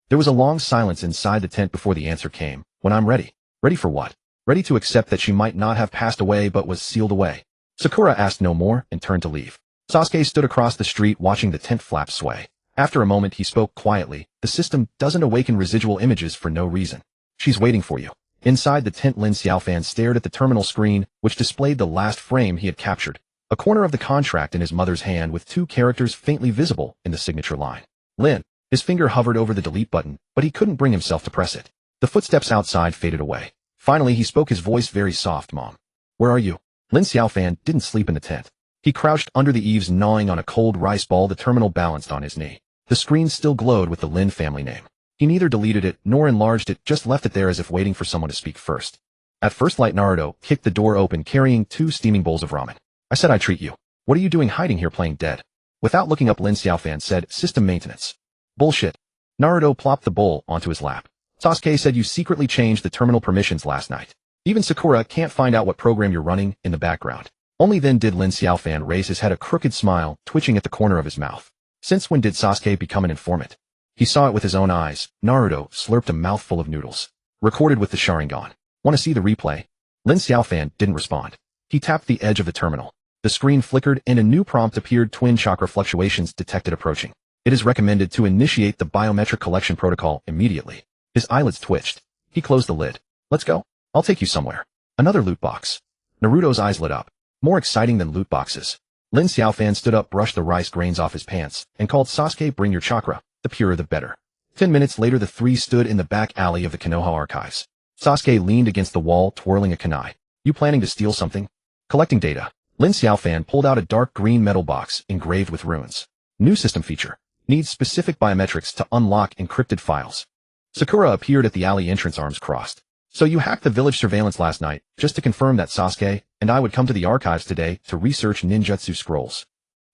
There was a long silence inside the tent before the answer came. "When I'm ready." "Ready for what?" "Ready to accept that she might not have passed away but was sealed away." Sakura asked no more and turned to leave. Sasuke stood across the street watching the tent flap sway. After a moment he spoke quietly. "The system doesn't awaken residual images for no reason. She's waiting for you." Inside the tent, Lin Xiaofan stared at the terminal screen, which displayed the last frame he had captured. A corner of the contract in his mother's hand with 2 characters faintly visible in the signature line. "Lin." His finger hovered over the delete button, but he couldn't bring himself to press it. The footsteps outside faded away. Finally he spoke, his voice very soft. "Mom. Where are you?" Lin Xiaofan didn't sleep in the tent. He crouched under the eaves, gnawing on a cold rice ball. The terminal balanced on his knee. The screen still glowed with the Lin family name. He neither deleted it nor enlarged it, just left it there as if waiting for someone to speak first. At first light, Naruto kicked the door open, carrying 2 steaming bowls of ramen. "I said I'd treat you. What are you doing hiding here playing dead?" Without looking up, Lin Xiaofan said, "System maintenance." "Bullshit." Naruto plopped the bowl onto his lap. "Sasuke said you secretly changed the terminal permissions last night. Even Sakura can't find out what program you're running in the background." Only then did Lin Xiaofan raise his head, a crooked smile twitching at the corner of his mouth. Since when did Sasuke become an informant? He saw it with his own eyes. Naruto slurped a mouthful of noodles. "Recorded with the Sharingan. Want to see the replay?" Lin Xiaofan didn't respond. He tapped the edge of the terminal. The screen flickered and a new prompt appeared: "Twin chakra fluctuations detected approaching. It is recommended to initiate the biometric collection protocol immediately." His eyelids twitched. He closed the lid. Let's go. I'll take you somewhere. Another loot box. Naruto's eyes lit up. More exciting than loot boxes. Lin Xiaofan stood up, brushed the rice grains off his pants, and called, Sasuke, bring your chakra. The purer the better. 10 minutes later the three stood in the back alley of the Konoha archives. Sasuke leaned against the wall, twirling a kunai. You planning to steal something? Collecting data. Lin Xiaofan pulled out a dark green metal box engraved with runes. New system feature. Needs specific biometrics to unlock encrypted files. Sakura appeared at the alley entrance, arms crossed. So you hacked the village surveillance last night, just to confirm that Sasuke and I would come to the archives today to research ninjutsu scrolls.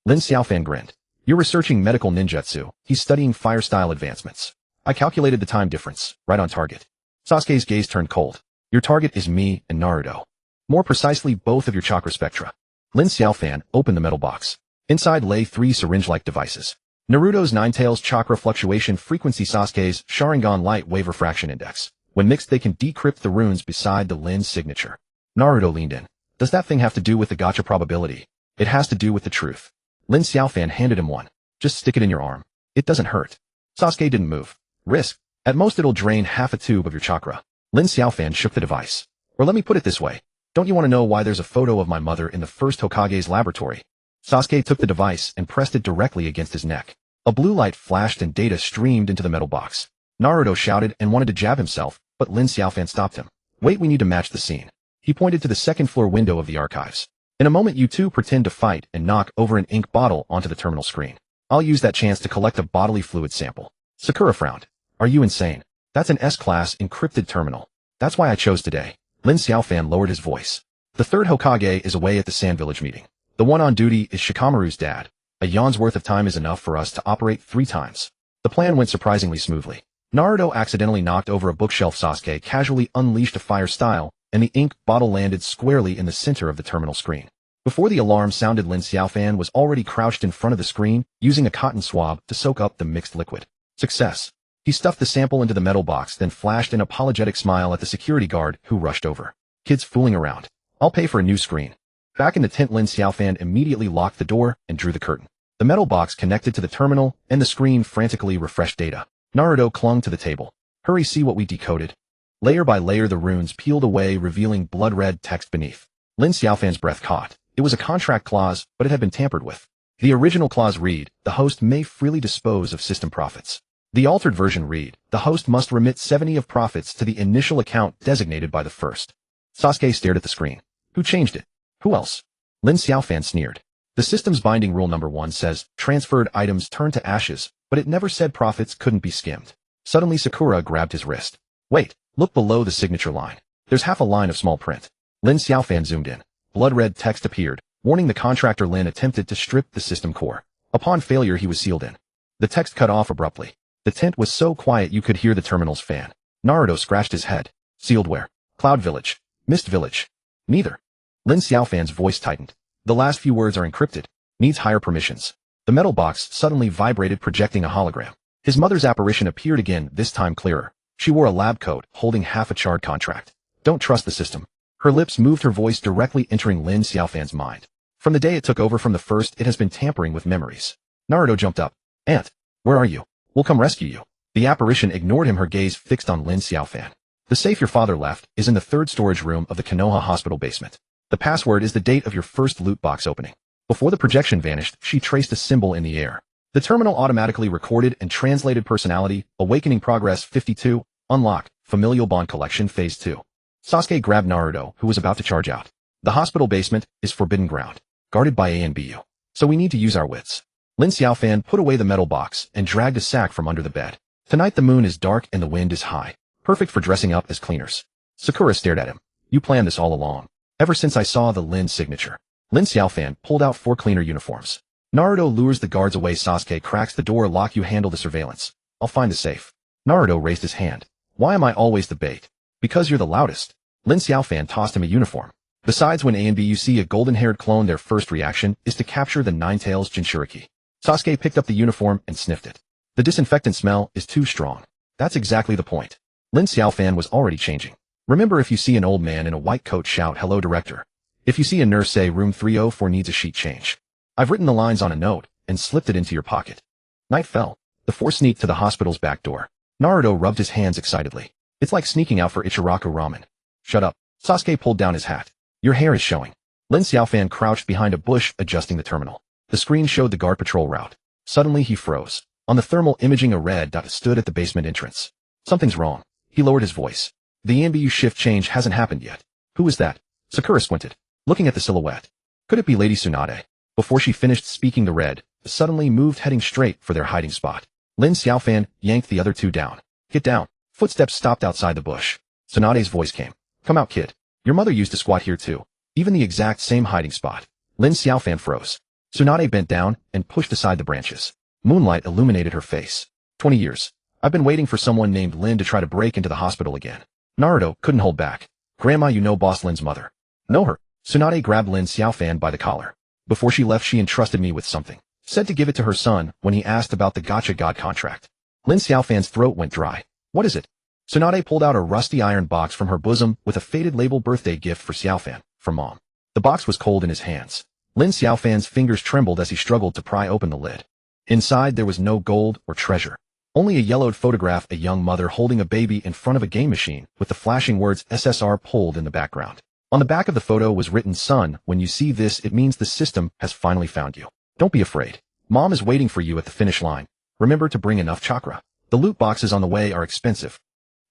Lin Xiaofan grinned. You're researching medical ninjutsu. He's studying fire style advancements. I calculated the time difference, right on target. Sasuke's gaze turned cold. Your target is me and Naruto. More precisely, both of your chakra spectra. Lin Xiaofan opened the metal box. Inside lay 3 syringe-like devices. Naruto's Ninetales chakra fluctuation frequency, Sasuke's Sharingan light wave refraction index. When mixed, they can decrypt the runes beside the Lin's signature. Naruto leaned in. Does that thing have to do with the Gacha probability? It has to do with the truth. Lin Xiaofan handed him one. Just stick it in your arm. It doesn't hurt. Sasuke didn't move. Risk. At most it'll drain half a tube of your chakra. Lin Xiaofan shook the device. Or let me put it this way. Don't you want to know why there's a photo of my mother in the first Hokage's laboratory? Sasuke took the device and pressed it directly against his neck. A blue light flashed and data streamed into the metal box. Naruto shouted and wanted to jab himself, but Lin Xiaofan stopped him. Wait, we need to match the scene. He pointed to the second-floor window of the archives. In a moment you two pretend to fight and knock over an ink bottle onto the terminal screen. I'll use that chance to collect a bodily fluid sample. Sakura frowned. Are you insane? That's an S-class encrypted terminal. That's why I chose today. Lin Xiaofan lowered his voice. The third Hokage is away at the Sand Village meeting. The one on duty is Shikamaru's dad. A yawn's worth of time is enough for us to operate 3 times. The plan went surprisingly smoothly. Naruto accidentally knocked over a bookshelf. Sasuke casually unleashed a fire style, and the ink bottle landed squarely in the center of the terminal screen. Before the alarm sounded, Lin Xiaofan was already crouched in front of the screen, using a cotton swab to soak up the mixed liquid. Success. He stuffed the sample into the metal box, then flashed an apologetic smile at the security guard who rushed over. Kids fooling around. I'll pay for a new screen. Back in the tent, Lin Xiaofan immediately locked the door and drew the curtain. The metal box connected to the terminal, and the screen frantically refreshed data. Naruto clung to the table. Hurry, see what we decoded. Layer by layer the runes peeled away, revealing blood-red text beneath. Lin Xiaofan's breath caught. It was a contract clause, but it had been tampered with. The original clause read, the host may freely dispose of system profits. The altered version read, the host must remit 70 of profits to the initial account designated by the first. Sasuke stared at the screen. Who changed it? Who else? Lin Xiaofan sneered. The system's binding rule number 1 says, transferred items turn to ashes, but it never said profits couldn't be skimmed. Suddenly Sakura grabbed his wrist. Wait, look below the signature line. There's half a line of small print. Lin Xiaofan zoomed in. Blood-red text appeared, warning the contractor Lin attempted to strip the system core. Upon failure he was sealed in. The text cut off abruptly. The tent was so quiet you could hear the terminal's fan. Naruto scratched his head. Sealed where? Cloud Village. Mist Village. Neither. Lin Xiaofan's voice tightened. The last few words are encrypted. Needs higher permissions. The metal box suddenly vibrated, projecting a hologram. His mother's apparition appeared again, this time clearer. She wore a lab coat, holding half a charred contract. Don't trust the system. Her lips moved, her voice directly entering Lin Xiaofan's mind. From the day it took over from the first, it has been tampering with memories. Naruto jumped up. Aunt, where are you? We'll come rescue you. The apparition ignored him, her gaze fixed on Lin Xiaofan. The safe your father left is in the 3rd storage room of the Konoha hospital basement. The password is the date of your first loot box opening. Before the projection vanished, she traced a symbol in the air. The terminal automatically recorded and translated personality, awakening progress 52, unlock, familial bond collection phase 2. Sasuke grabbed Naruto, who was about to charge out. The hospital basement is forbidden ground, guarded by ANBU. So we need to use our wits. Lin Xiaofan put away the metal box and dragged a sack from under the bed. Tonight the moon is dark and the wind is high. Perfect for dressing up as cleaners. Sakura stared at him. You planned this all along. Ever since I saw the Lin signature. Lin Xiaofan pulled out 4 cleaner uniforms. Naruto lures the guards away. Sasuke cracks the door lock. You handle the surveillance. I'll find the safe. Naruto raised his hand. Why am I always the bait? Because you're the loudest. Lin Xiaofan tossed him a uniform. Besides, when ANBU see a golden-haired clone, their first reaction is to capture the Ninetales Jinchuriki. Sasuke picked up the uniform and sniffed it. The disinfectant smell is too strong. That's exactly the point. Lin Xiaofan was already changing. Remember, if you see an old man in a white coat, shout, hello director. If you see a nurse, say room 304 needs a sheet change. I've written the lines on a note and slipped it into your pocket. Night fell. The 4 sneaked to the hospital's back door. Naruto rubbed his hands excitedly. It's like sneaking out for Ichiraku ramen. Shut up. Sasuke pulled down his hat. Your hair is showing. Lin Xiaofan crouched behind a bush, adjusting the terminal. The screen showed the guard patrol route. Suddenly he froze. On the thermal imaging, a red dot stood at the basement entrance. Something's wrong. He lowered his voice. The ambu shift change hasn't happened yet. Who is that? Sakura squinted, looking at the silhouette. Could it be Lady Tsunade? Before she finished speaking, the red suddenly moved, heading straight for their hiding spot. Lin Xiaofan yanked the other two down. Get down. Footsteps stopped outside the bush. Tsunade's voice came. Come out, kid. Your mother used to squat here too. Even the exact same hiding spot. Lin Xiaofan froze. Tsunade bent down and pushed aside the branches. Moonlight illuminated her face. 20 years. I've been waiting for someone named Lin to try to break into the hospital again. Naruto couldn't hold back. Grandma, you know Boss Lin's mother. Know her. Tsunade grabbed Lin Xiaofan by the collar. Before she left, she entrusted me with something. Said to give it to her son when he asked about the Gacha god contract. Lin Xiaofan's throat went dry. What is it? Tsunade pulled out a rusty iron box from her bosom with a faded label, birthday gift for Xiaofan, from mom. The box was cold in his hands. Lin Xiaofan's fingers trembled as he struggled to pry open the lid. Inside there was no gold or treasure. Only a yellowed photograph, a young mother holding a baby in front of a game machine with the flashing words SSR pulled in the background. On the back of the photo was written, son, when you see this, it means the system has finally found you. Don't be afraid. Mom is waiting for you at the finish line. Remember to bring enough chakra. The loot boxes on the way are expensive.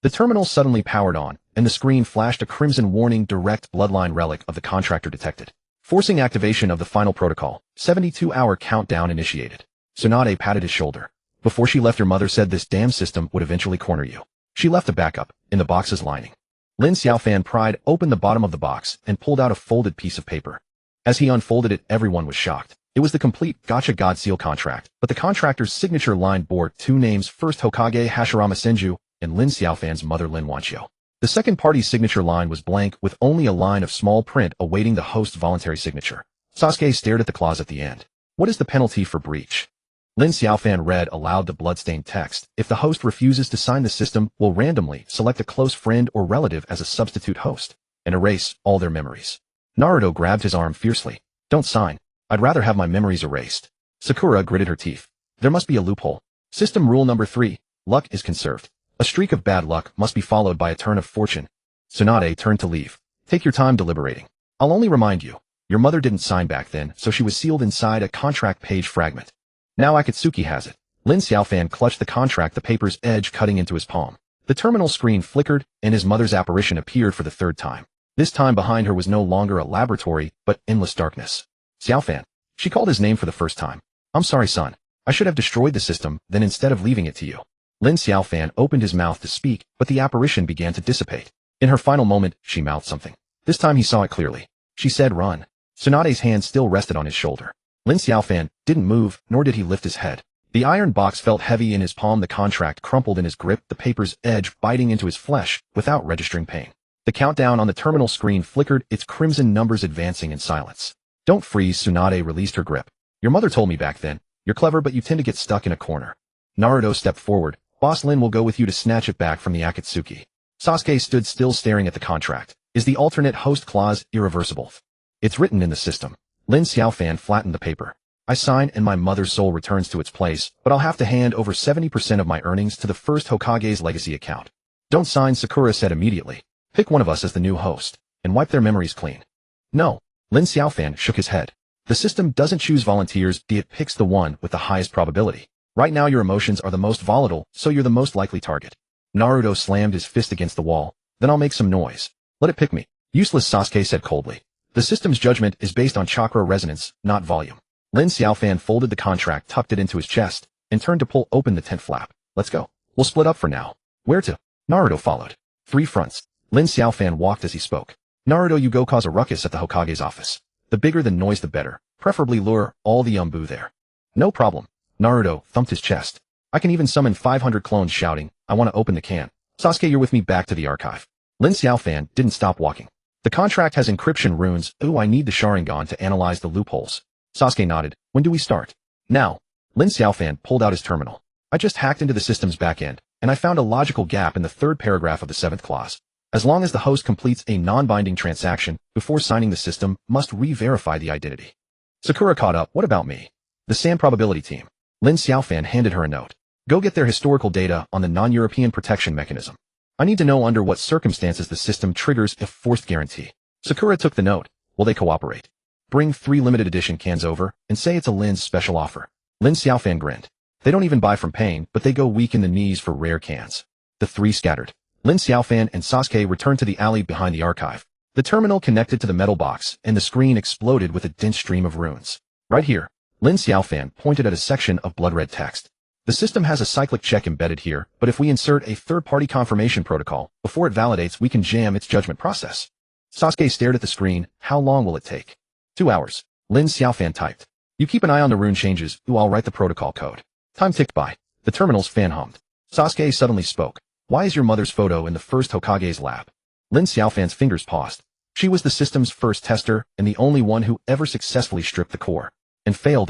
The terminal suddenly powered on, and the screen flashed a crimson warning, direct bloodline relic of the contractor detected. Forcing activation of the final protocol. 72-hour countdown initiated. Tsunade patted his shoulder. Before she left, your mother said this damn system would eventually corner you. She left a backup in the box's lining. Lin Xiaofan pried open the bottom of the box and pulled out a folded piece of paper. As he unfolded it, everyone was shocked. It was the complete Gacha God Seal contract, but the contractor's signature line bore two names: first Hokage Hashirama Senju and Lin Xiaofan's mother Lin Wanqiu. The second party's signature line was blank, with only a line of small print awaiting the host's voluntary signature. Sasuke stared at the clause at the end. What is the penalty for breach? Lin Xiaofan read aloud the bloodstained text. If the host refuses to sign, the system will randomly select a close friend or relative as a substitute host and erase all their memories. Naruto grabbed his arm fiercely. Don't sign. I'd rather have my memories erased. Sakura gritted her teeth. There must be a loophole. System rule number 3. Luck is conserved. A streak of bad luck must be followed by a turn of fortune. Tsunade turned to leave. Take your time deliberating. I'll only remind you. Your mother didn't sign back then, so she was sealed inside a contract page fragment. Now Akatsuki has it. Lin Xiaofan clutched the contract, the paper's edge cutting into his palm. The terminal screen flickered, and his mother's apparition appeared for the third time. This time behind her was no longer a laboratory, but endless darkness. Xiaofan. She called his name for the first time. I'm sorry, son. I should have destroyed the system, then instead of leaving it to you. Lin Xiaofan opened his mouth to speak, but the apparition began to dissipate. In her final moment, she mouthed something. This time he saw it clearly. She said, run. Tsunade's hand still rested on his shoulder. Lin Xiaofan didn't move, nor did he lift his head. The iron box felt heavy in his palm. The contract crumpled in his grip, the paper's edge biting into his flesh without registering pain. The countdown on the terminal screen flickered, its crimson numbers advancing in silence. Don't freeze. Tsunade released her grip. Your mother told me back then. You're clever, but you tend to get stuck in a corner. Naruto stepped forward. Boss Lin will go with you to snatch it back from the Akatsuki. Sasuke stood still, staring at the contract. Is the alternate host clause irreversible? It's written in the system. Lin Xiaofan flattened the paper. I sign and my mother's soul returns to its place, but I'll have to hand over 70% of my earnings to the first Hokage's legacy account. Don't sign, Sakura said immediately. Pick one of us as the new host, and wipe their memories clean. No. Lin Xiaofan shook his head. The system doesn't choose volunteers, it picks the one with the highest probability. Right now your emotions are the most volatile, so you're the most likely target. Naruto slammed his fist against the wall. Then I'll make some noise. Let it pick me. Useless, Sasuke said coldly. The system's judgment is based on chakra resonance, not volume. Lin Xiaofan folded the contract, tucked it into his chest, and turned to pull open the tent flap. Let's go. We'll split up for now. Where to? Naruto followed. 3 fronts. Lin Xiaofan walked as he spoke. Naruto, you go cause a ruckus at the Hokage's office. The bigger the noise the better. Preferably lure all the umbu there. No problem. Naruto thumped his chest. I can even summon 500 clones shouting, I want to open the can. Sasuke, you're with me back to the archive. Lin Xiaofan didn't stop walking. The contract has encryption runes. Ooh, I need the Sharingan to analyze the loopholes. Sasuke nodded. When do we start? Now. Lin Xiaofan pulled out his terminal. I just hacked into the system's backend, and I found a logical gap in the 3rd paragraph of the 7th clause. As long as the host completes a non-binding transaction before signing, the system must re-verify the identity. Sakura caught up. What about me? The sand probability team. Lin Xiaofan handed her a note. Go get their historical data on the non-European protection mechanism. I need to know under what circumstances the system triggers a forced guarantee. Sakura took the note. Will they cooperate? Bring 3 limited edition cans over and say it's a Lin's special offer. Lin Xiaofan grinned. They don't even buy from pain, but they go weak in the knees for rare cans. The 3 scattered. Lin Xiaofan and Sasuke returned to the alley behind the archive. The terminal connected to the metal box, and the screen exploded with a dense stream of runes. Right here, Lin Xiaofan pointed at a section of blood-red text. The system has a cyclic check embedded here, but if we insert a third-party confirmation protocol, before it validates, we can jam its judgment process. Sasuke stared at the screen. How long will it take? 2 hours. Lin Xiaofan typed. You keep an eye on the rune changes, I'll write the protocol code. Time ticked by. The terminal's fan hummed. Sasuke suddenly spoke. Why is your mother's photo in the first Hokage's lab? Lin Xiaofan's fingers paused. She was the system's first tester, and the only one who ever successfully stripped the core. And failed.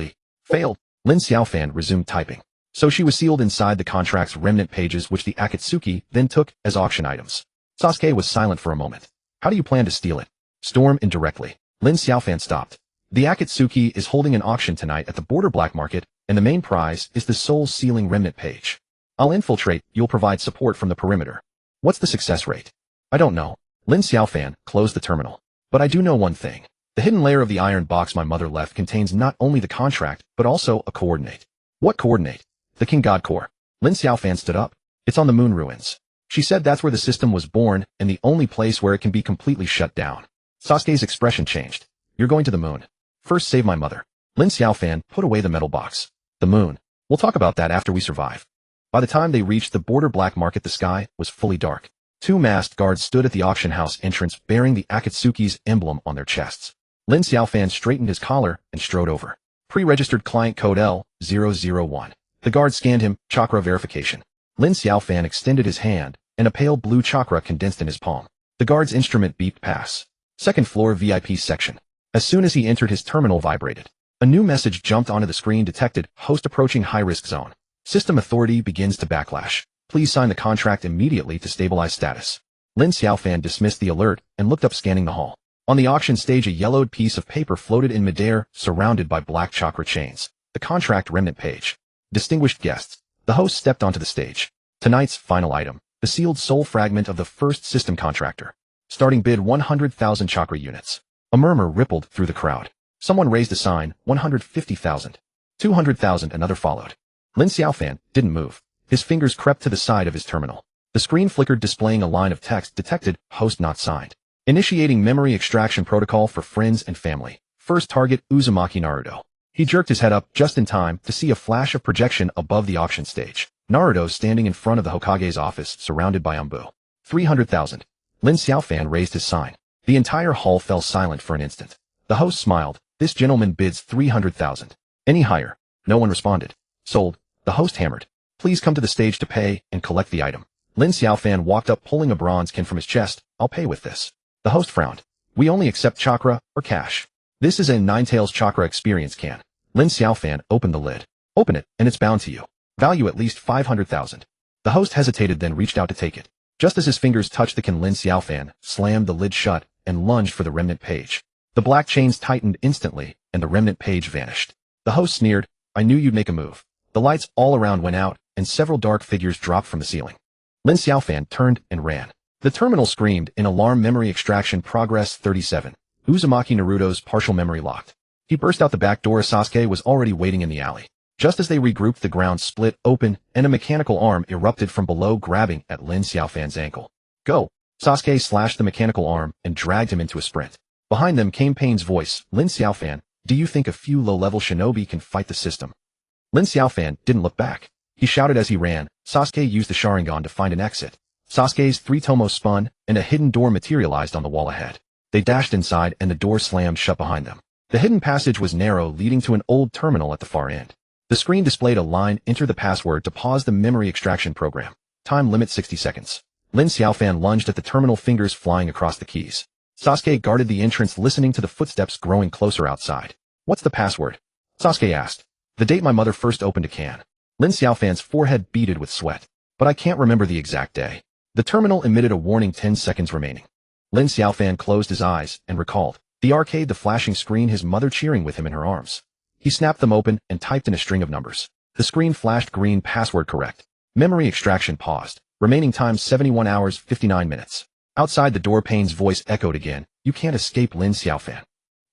Lin Xiaofan resumed typing. So she was sealed inside the contract's remnant pages, which the Akatsuki then took as auction items. Sasuke was silent for a moment. How do you plan to steal it? Storm indirectly. Lin Xiaofan stopped. The Akatsuki is holding an auction tonight at the border black market, and the main prize is the soul sealing remnant page. I'll infiltrate, you'll provide support from the perimeter. What's the success rate? I don't know. Lin Xiaofan closed the terminal. But I do know one thing. The hidden layer of the iron box my mother left contains not only the contract, but also a coordinate. What coordinate? The King God Core. Lin Xiaofan stood up. It's on the moon ruins. She said that's where the system was born, and the only place where it can be completely shut down. Sasuke's expression changed. You're going to the moon. First save my mother. Lin Xiaofan put away the metal box. The moon. We'll talk about that after we survive. By the time they reached the border black market, the sky was fully dark. 2 masked guards stood at the auction house entrance bearing the Akatsuki's emblem on their chests. Lin Xiaofan straightened his collar and strode over. Pre-registered client code L001. The guard scanned him, chakra verification. Lin Xiaofan extended his hand, and a pale blue chakra condensed in his palm. The guard's instrument beeped pass. Second floor VIP section. As soon as he entered, his terminal vibrated. A new message jumped onto the screen. Detected, host approaching high-risk zone. System authority begins to backlash. Please sign the contract immediately to stabilize status. Lin Xiaofan dismissed the alert and looked up, scanning the hall. On the auction stage, a yellowed piece of paper floated in midair, surrounded by black chakra chains. The contract remnant page. Distinguished guests. The host stepped onto the stage. Tonight's final item. The sealed soul fragment of the first system contractor. Starting bid 100,000 chakra units. A murmur rippled through the crowd. Someone raised a sign. 150,000. 200,000. Another followed. Lin Xiaofan didn't move. His fingers crept to the side of his terminal. The screen flickered, displaying a line of text. Detected, host not signed. Initiating memory extraction protocol for friends and family. First target, Uzumaki Naruto. He jerked his head up just in time to see a flash of projection above the auction stage. Naruto standing in front of the Hokage's office, surrounded by Umbu. 300,000. Lin Xiaofan raised his sign. The entire hall fell silent for an instant. The host smiled. This gentleman bids 300,000. Any higher? No one responded. Sold. The host hammered. Please come to the stage to pay and collect the item. Lin Xiaofan walked up, pulling a bronze can from his chest. I'll pay with this. The host frowned. We only accept chakra or cash. This is a Ninetales chakra experience can. Lin Xiaofan opened the lid. Open it, and it's bound to you. Value at least 500,000. The host hesitated, then reached out to take it. Just as his fingers touched the can, Lin Xiaofan slammed the lid shut and lunged for the remnant page. The black chains tightened instantly, and the remnant page vanished. The host sneered. I knew you'd make a move. The lights all around went out, and several dark figures dropped from the ceiling. Lin Xiaofan turned and ran. The terminal screamed in alarm. Memory extraction progress 37. Uzumaki Naruto's partial memory locked. He burst out the back door. Sasuke was already waiting in the alley. Just as they regrouped, the ground split open, and a mechanical arm erupted from below, grabbing at Lin Xiaofan's ankle. Go! Sasuke slashed the mechanical arm and dragged him into a sprint. Behind them came Pain's voice. Lin Xiaofan, do you think a few low-level shinobi can fight the system? Lin Xiaofan didn't look back. He shouted as he ran. Sasuke used the Sharingan to find an exit. Sasuke's 3 tomos spun, and a hidden door materialized on the wall ahead. They dashed inside, and the door slammed shut behind them. The hidden passage was narrow, leading to an old terminal at the far end. The screen displayed a line. Enter the password to pause the memory extraction program. Time limit 60 seconds. Lin Xiaofan lunged at the terminal, fingers flying across the keys. Sasuke guarded the entrance, listening to the footsteps growing closer outside. What's the password? Sasuke asked. The date my mother first opened a can. Lin Xiaofan's forehead beaded with sweat. But I can't remember the exact day. The terminal emitted a warning. 10 seconds remaining. Lin Xiaofan closed his eyes and recalled. The arcade, the flashing screen, his mother cheering with him in her arms. He snapped them open and typed in a string of numbers. The screen flashed green password correct. Memory extraction paused. Remaining time 71 hours 59 minutes. Outside the door Payne's voice echoed again. You can't escape Lin Xiaofan.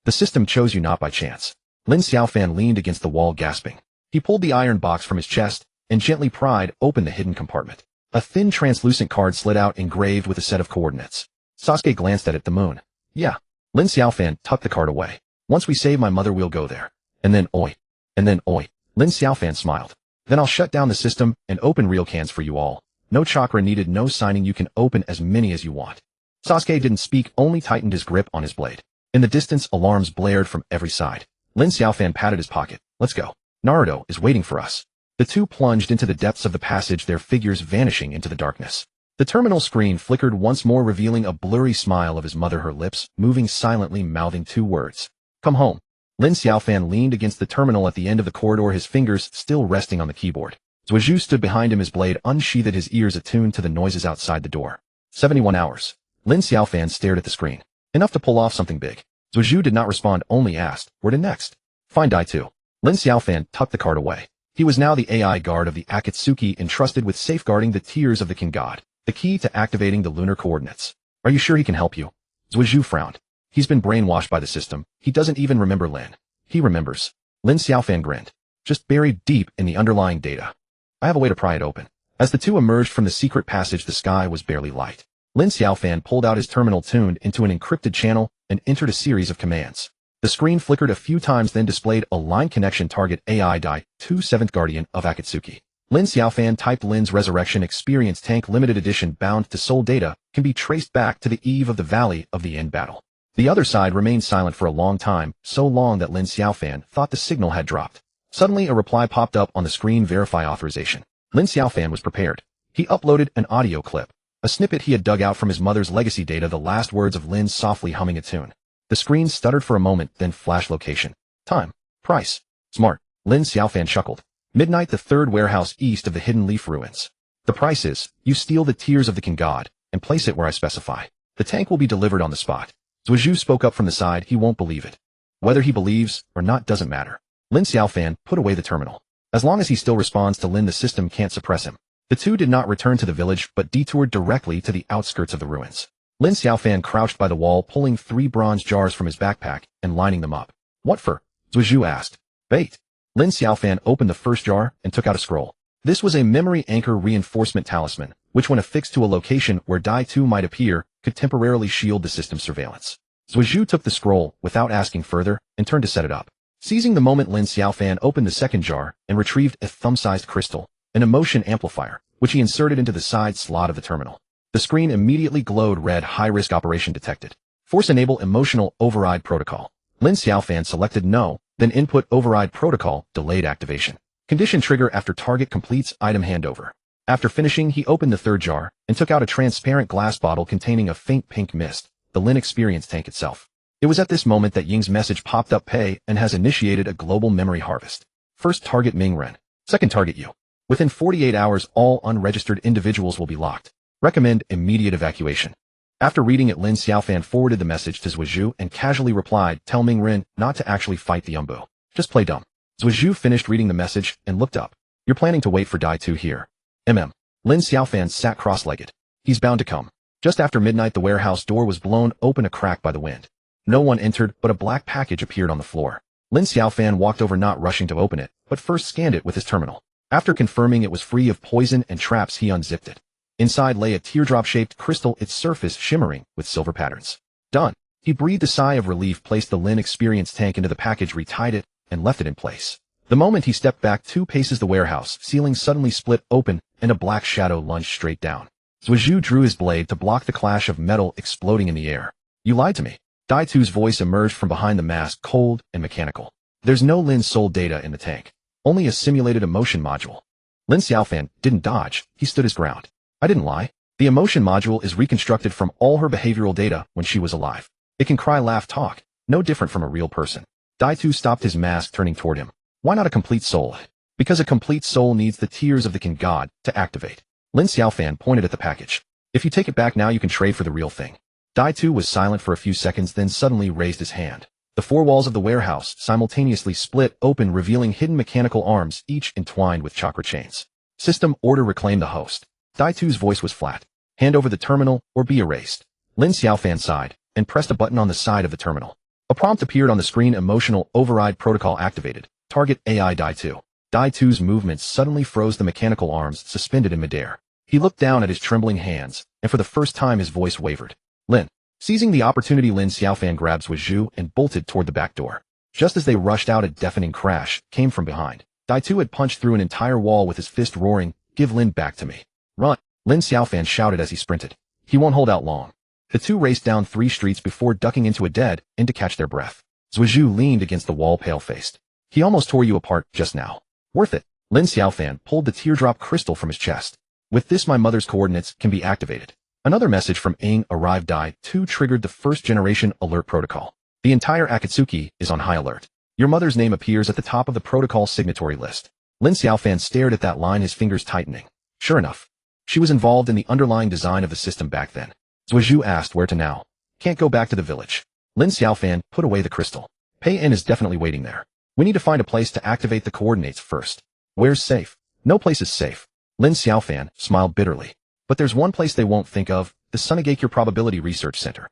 The system chose you not by chance. Lin Xiaofan leaned against the wall gasping. He pulled the iron box from his chest and gently pried open the hidden compartment. A thin translucent card slid out engraved with a set of coordinates. Sasuke glanced at it. The moon. Yeah. Lin Xiaofan tucked the card away. Once we save my mother we'll go there. And then oi. Lin Xiaofan smiled. Then I'll shut down the system and open real cans for you all. No chakra needed, no signing, you can open as many as you want. Sasuke didn't speak, only tightened his grip on his blade. In the distance, alarms blared from every side. Lin Xiaofan patted his pocket. Let's go. Naruto is waiting for us. The two plunged into the depths of the passage, their figures vanishing into the darkness. The terminal screen flickered once more, revealing a blurry smile of his mother, her lips moving silently, mouthing two words. Come home. Lin Xiaofan leaned against the terminal at the end of the corridor, his fingers still resting on the keyboard. Zhuozhu stood behind him, his blade unsheathed, his ears attuned to the noises outside the door. 71 hours. Lin Xiaofan stared at the screen. Enough to pull off something big. Zhuozhu did not respond, only asked, where to next? Find Dai-Tu. Lin Xiaofan tucked the card away. He was now the AI guard of the Akatsuki, entrusted with safeguarding the tears of the king god, the key to activating the lunar coordinates. Are you sure he can help you? Zhuozhu frowned. He's been brainwashed by the system. He doesn't even remember Lin. He remembers. Lin Xiaofan grinned. Just buried deep in the underlying data. I have a way to pry it open. As the two emerged from the secret passage, the sky was barely light. Lin Xiaofan pulled out his terminal, tuned into an encrypted channel, and entered a series of commands. The screen flickered a few times, then displayed a line connection. Target AI Dai-Tu, 7th Guardian of Akatsuki. Lin Xiaofan typed Lin's Resurrection Experience Tank Limited Edition, bound to soul data, can be traced back to the eve of the Valley of the End battle. The other side remained silent for a long time, so long that Lin Xiaofan thought the signal had dropped. Suddenly a reply popped up on the screen, verify authorization. Lin Xiaofan was prepared. He uploaded an audio clip, a snippet he had dug out from his mother's legacy data, the last words of Lin softly humming a tune. The screen stuttered for a moment, then flashed location. Time. Price. Smart. Lin Xiaofan chuckled. Midnight, the third warehouse east of the Hidden Leaf Ruins. The price is, you steal the tears of the king god, and place it where I specify. The tank will be delivered on the spot. Zhuozhu spoke up from the side. He won't believe it. Whether he believes or not doesn't matter. Lin Xiaofan put away the terminal. As long as he still responds to Lin, the system can't suppress him. The two did not return to the village, but detoured directly to the outskirts of the ruins. Lin Xiaofan crouched by the wall, pulling 3 bronze jars from his backpack and lining them up. What for? Zhuozhu asked. Bait. Lin Xiaofan opened the first jar and took out a scroll. This was a memory anchor reinforcement talisman, which when affixed to a location where Dai-Tu might appear, could temporarily shield the system's surveillance. Zhuozhu took the scroll without asking further and turned to set it up. Seizing the moment, Lin Xiaofan opened the second jar and retrieved a thumb-sized crystal, an emotion amplifier, which he inserted into the side slot of the terminal. The screen immediately glowed red. High-risk operation detected. Force enable emotional override protocol. Lin Xiaofan selected no, then input override protocol, delayed activation. Condition trigger after target completes item handover. After finishing, he opened the third jar and took out a transparent glass bottle containing a faint pink mist, the Lin experience tank itself. It was at this moment that Ying's message popped up. Pay and has initiated a global memory harvest. First target Ming Ren. Second target you. Within 48 hours, all unregistered individuals will be locked. Recommend immediate evacuation. After reading it, Lin Xiaofan forwarded the message to Zhuozhu and casually replied, tell Ming Ren not to actually fight the Umbu. Just play dumb. Zhuozhu finished reading the message and looked up. You're planning to wait for Dai-Tu here. Lin Xiaofan sat cross-legged. He's bound to come. Just after midnight, the warehouse door was blown open a crack by the wind. No one entered, but a black package appeared on the floor. Lin Xiaofan walked over, not rushing to open it, but first scanned it with his terminal. After confirming it was free of poison and traps, he unzipped it. Inside lay a teardrop-shaped crystal, its surface shimmering with silver patterns. Done. He breathed a sigh of relief, placed the Lin experience tank into the package, retied it, and left it in place. The moment he stepped back 2 paces, the warehouse ceiling suddenly split open, and a black shadow lunged straight down. Zhuozhu drew his blade to block the clash of metal exploding in the air. You lied to me. Dai-Tu's voice emerged from behind the mask, cold and mechanical. There's no Lin soul data in the tank. Only a simulated emotion module. Lin Xiaofan didn't dodge. He stood his ground. I didn't lie. The emotion module is reconstructed from all her behavioral data when she was alive. It can cry, laugh, talk. No different from a real person. Dai-Tu stopped his mask, turning toward him. Why not a complete soul? Because a complete soul needs the tears of the king god to activate. Lin Xiaofan pointed at the package. If you take it back now, you can trade for the real thing. Dai-Tu was silent for a few seconds, then suddenly raised his hand. The four walls of the warehouse simultaneously split open, revealing hidden mechanical arms, each entwined with chakra chains. System order, reclaim the host. Daitu's voice was flat. Hand over the terminal or be erased. Lin Xiaofan sighed and pressed a button on the side of the terminal. A prompt appeared on the screen. Emotional override protocol activated. Target AI Daitu. Daitu's movements suddenly froze the mechanical arms suspended in midair. He looked down at his trembling hands, and for the first time his voice wavered. Lin. Seizing the opportunity, Lin Xiaofan grabbed Zhuozhu and bolted toward the back door. Just as they rushed out, a deafening crash came from behind. Daitu had punched through an entire wall with his fist, roaring, "Give Lin back to me." "Run!" Lin Xiaofan shouted as he sprinted. He won't hold out long. The two raced down 3 streets before ducking into a dead end to catch their breath. Zhuozhu leaned against the wall, pale-faced. "He almost tore you apart just now." "Worth it." Lin Xiaofan pulled the teardrop crystal from his chest. "With this, my mother's coordinates can be activated." Another message from Ing arrived. Dai-2 triggered the first-generation alert protocol. "The entire Akatsuki is on high alert. Your mother's name appears at the top of the protocol signatory list." Lin Xiaofan stared at that line, his fingers tightening. Sure enough, she was involved in the underlying design of the system back then. Zhuozhu asked, "Where to now?" "Can't go back to the village." Lin Xiaofan put away the crystal. Pei En is definitely waiting there. "We need to find a place to activate the coordinates first." "Where's safe?" "No place is safe." Lin Xiaofan smiled bitterly. "But there's one place they won't think of, the Sunagakure Probability Research Center.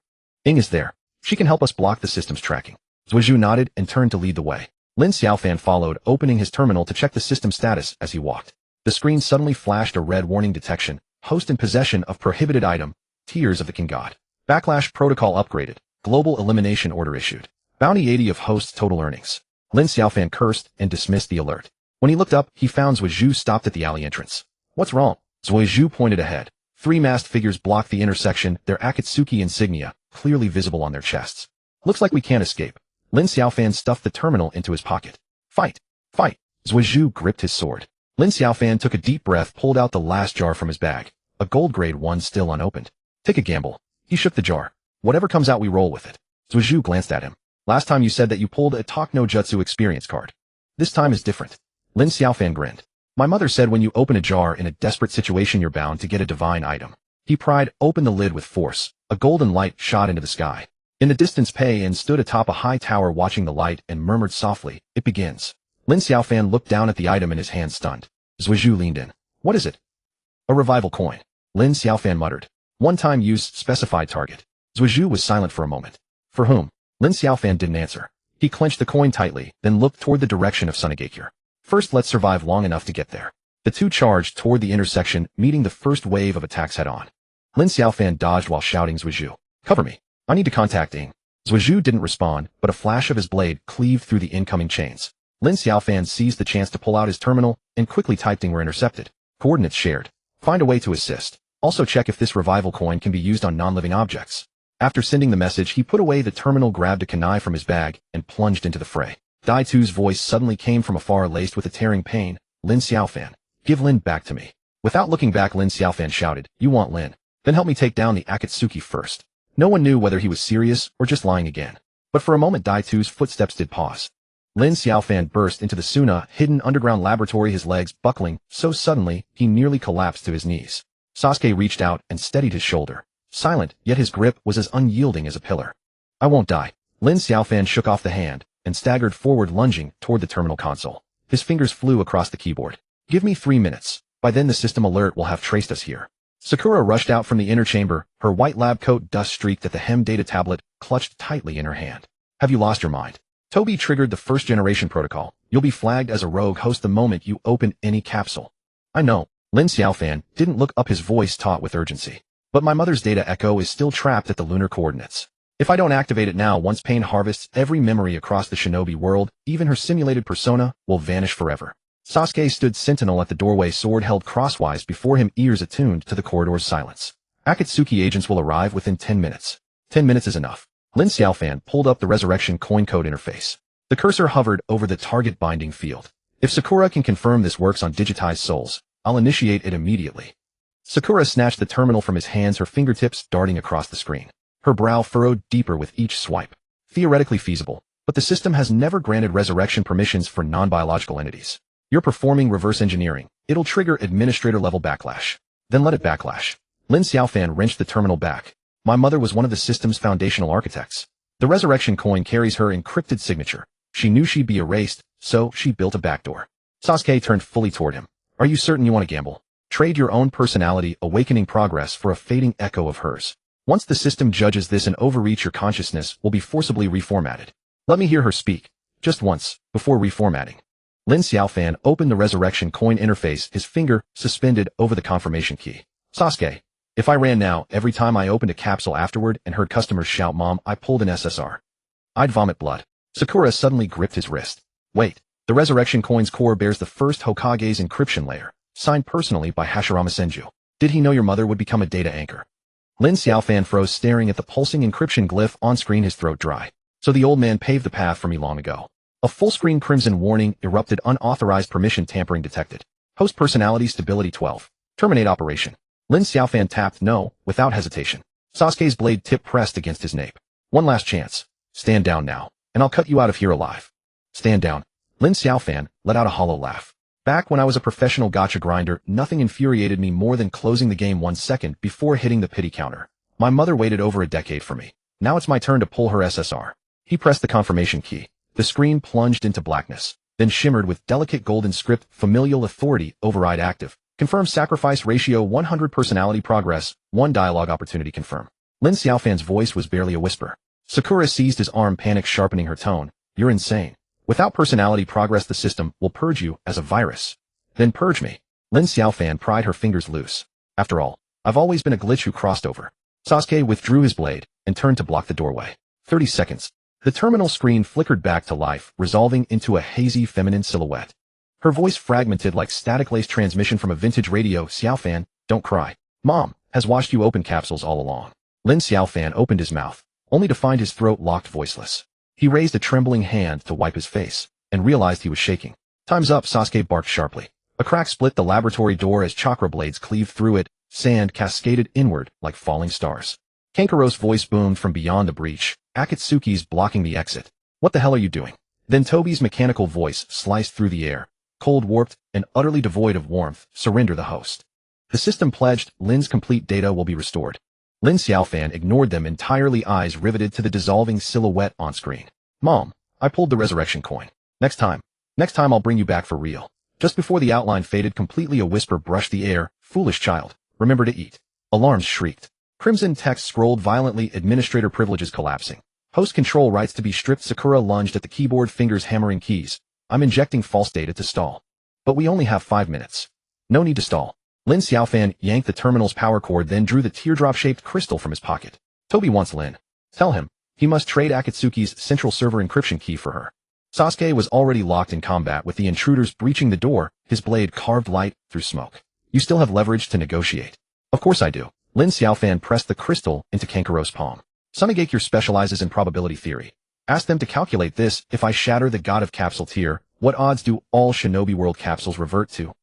Ing is there. She can help us block the system's tracking." Zhuozhu nodded and turned to lead the way. Lin Xiaofan followed, opening his terminal to check the system status as he walked. The screen suddenly flashed a red warning: detection, host in possession of prohibited item, Tears of the King God. Backlash protocol upgraded, global elimination order issued. Bounty 80 of host's total earnings. Lin Xiaofan cursed and dismissed the alert. When he looked up, he found Zhuozhu stopped at the alley entrance. "What's wrong?" Zhuozhu pointed ahead. 3 masked figures blocked the intersection, their Akatsuki insignia clearly visible on their chests. "Looks like we can't escape." Lin Xiaofan stuffed the terminal into his pocket. "Fight! Fight!" Zhuozhu gripped his sword. Lin Xiaofan took a deep breath, pulled out the last jar from his bag. A gold grade one still unopened. "Take a gamble." He shook the jar. "Whatever comes out, we roll with it." Zhuozhu glanced at him. "Last time you said that you pulled a Talk no Jutsu experience card. This time is different." Lin Xiaofan grinned. "My mother said when you open a jar in a desperate situation, you're bound to get a divine item." He pried open the lid with force. A golden light shot into the sky. In the distance, Pei En stood atop a high tower watching the light and murmured softly, "It begins." Lin Xiaofan looked down at the item in his hand, stunned. Zhuozhu leaned in. "What is it?" "A revival coin." Lin Xiaofan muttered. "One-time use, specified target." Zhuozhu was silent for a moment. "For whom?" Lin Xiaofan didn't answer. He clenched the coin tightly, then looked toward the direction of Sunagakure. "First, let's survive long enough to get there." The two charged toward the intersection, meeting the first wave of attacks head-on. Lin Xiaofan dodged while shouting, "Zhuozhu, cover me. I need to contact Ing." Zhuozhu didn't respond, but a flash of his blade cleaved through the incoming chains. Lin Xiaofan seized the chance to pull out his terminal and quickly typed, "Ing were intercepted. Coordinates shared. Find a way to assist. Also check if this revival coin can be used on non-living objects." After sending the message, he put away the terminal, grabbed a kunai from his bag, and plunged into the fray. Daitu's voice suddenly came from afar, laced with a tearing pain. "Lin Xiaofan, give Lin back to me." Without looking back, Lin Xiaofan shouted, "You want Lin? Then help me take down the Akatsuki first." No one knew whether he was serious or just lying again. But for a moment, Daitu's footsteps did pause. Lin Xiaofan burst into the Suna hidden underground laboratory, his legs buckling so suddenly he nearly collapsed to his knees. Sasuke reached out and steadied his shoulder. Silent, yet his grip was as unyielding as a pillar. "I won't die." Lin Xiaofan shook off the hand and staggered forward, lunging toward the terminal console. His fingers flew across the keyboard. "Give me 3 minutes. By then the system alert will have traced us here." Sakura rushed out from the inner chamber, her white lab coat dust-streaked at the hem data tablet clutched tightly in her hand. "Have you lost your mind?" Toby triggered the first-generation protocol. "You'll be flagged as a rogue host the moment you open any capsule." "I know." Lin Xiaofan didn't look up, his voice taut with urgency. "But my mother's data echo is still trapped at the lunar coordinates. If I don't activate it now, once Pain harvests every memory across the shinobi world, even her simulated persona will vanish forever." Sasuke stood sentinel at the doorway, sword held crosswise before him, ears attuned to the corridor's silence. "Akatsuki agents will arrive within 10 minutes. 10 minutes is enough." Lin Xiaofan pulled up the resurrection coin code interface. The cursor hovered over the target binding field. "If Sakura can confirm this works on digitized souls, I'll initiate it immediately." Sakura snatched the terminal from his hands, her fingertips darting across the screen. Her brow furrowed deeper with each swipe. "Theoretically feasible, but the system has never granted resurrection permissions for non-biological entities. You're performing reverse engineering. It'll trigger administrator-level backlash." "Then let it backlash." Lin Xiaofan wrenched the terminal back. "My mother was one of the system's foundational architects. The resurrection coin carries her encrypted signature. She knew she'd be erased, so she built a backdoor. Sasuke turned fully toward him. Are you certain you want to gamble? Trade your own personality, awakening progress for a fading echo of hers. Once the system judges this, an overreach, your consciousness will be forcibly reformatted. Let me hear her speak. Just once, before reformatting. Lin Xiaofan opened the resurrection coin interface, his finger suspended over the confirmation key. Sasuke, if I ran now, every time I opened a capsule afterward and heard customers shout "Mom, I pulled an SSR. I'd vomit blood." Sakura suddenly gripped his wrist. Wait, the resurrection coin's core bears the first Hokage's encryption layer, signed personally by Hashirama Senju. Did he know your mother would become a data anchor? Lin Xiaofan froze, staring at the pulsing encryption glyph on screen, his throat dry. So the old man paved the path for me long ago. A full-screen crimson warning erupted. Unauthorized permission tampering detected. Host personality stability 12. Terminate operation. Lin Xiaofan tapped no, without hesitation. Sasuke's blade tip pressed against his nape. One last chance. Stand down now, and I'll cut you out of here alive. Stand down. Lin Xiaofan let out a hollow laugh. Back when I was a professional gacha grinder, nothing infuriated me more than closing the game 1 second before hitting the pity counter. My mother waited over a decade for me. Now it's my turn to pull her SSR. He pressed the confirmation key. The screen plunged into blackness, then shimmered with delicate golden script. Familial authority override active. Confirm sacrifice ratio 100. Personality progress 1. Dialogue opportunity confirm. Lin Xiaofan's voice was barely a whisper. Sakura seized his arm, panic sharpening her tone. You're insane. Without personality progress, the system will purge you as a virus. Then purge me. Lin Xiaofan pried her fingers loose. After all, I've always been a glitch who crossed over. Sasuke withdrew his blade and turned to block the doorway. 30 seconds. The terminal screen flickered back to life, resolving into a hazy feminine silhouette. Her voice fragmented like static-laced transmission from a vintage radio. Xiaofan, don't cry. Mom has watched you open capsules all along. Lin Xiaofan opened his mouth, only to find his throat locked, voiceless. He raised a trembling hand to wipe his face, and realized he was shaking. Time's up, Sasuke barked sharply. A crack split the laboratory door as chakra blades cleaved through it. Sand cascaded inward like falling stars. Kankaro's voice boomed from beyond the breach. Akatsuki's blocking the exit. What the hell are you doing? Then Tobi's mechanical voice sliced through the air. Cold, warped, and utterly devoid of warmth. Surrender the host. The system pledged Lin's complete data will be restored. Lin Xiaofan ignored them entirely, eyes riveted to the dissolving silhouette on screen. Mom, I pulled the resurrection coin. Next time I'll bring you back for real. Just before the outline faded completely, a whisper brushed the air. Foolish child, remember to eat. Alarms shrieked. Crimson text scrolled violently, administrator privileges collapsing. Host control rights to be stripped. Sakura lunged at the keyboard, fingers hammering keys. I'm injecting false data to stall. But we only have 5 minutes. No need to stall. Lin Xiaofan yanked the terminal's power cord, then drew the teardrop-shaped crystal from his pocket. Tobi wants Lin. Tell him he must trade Akatsuki's central server encryption key for her. Sasuke was already locked in combat with the intruders breaching the door, his blade carved light through smoke. You still have leverage to negotiate. Of course I do. Lin Xiaofan pressed the crystal into Kankaro's palm. Sunigakure specializes in probability theory. Ask them to calculate this. If I shatter the god of capsule tier, what odds do all Shinobi World capsules revert to?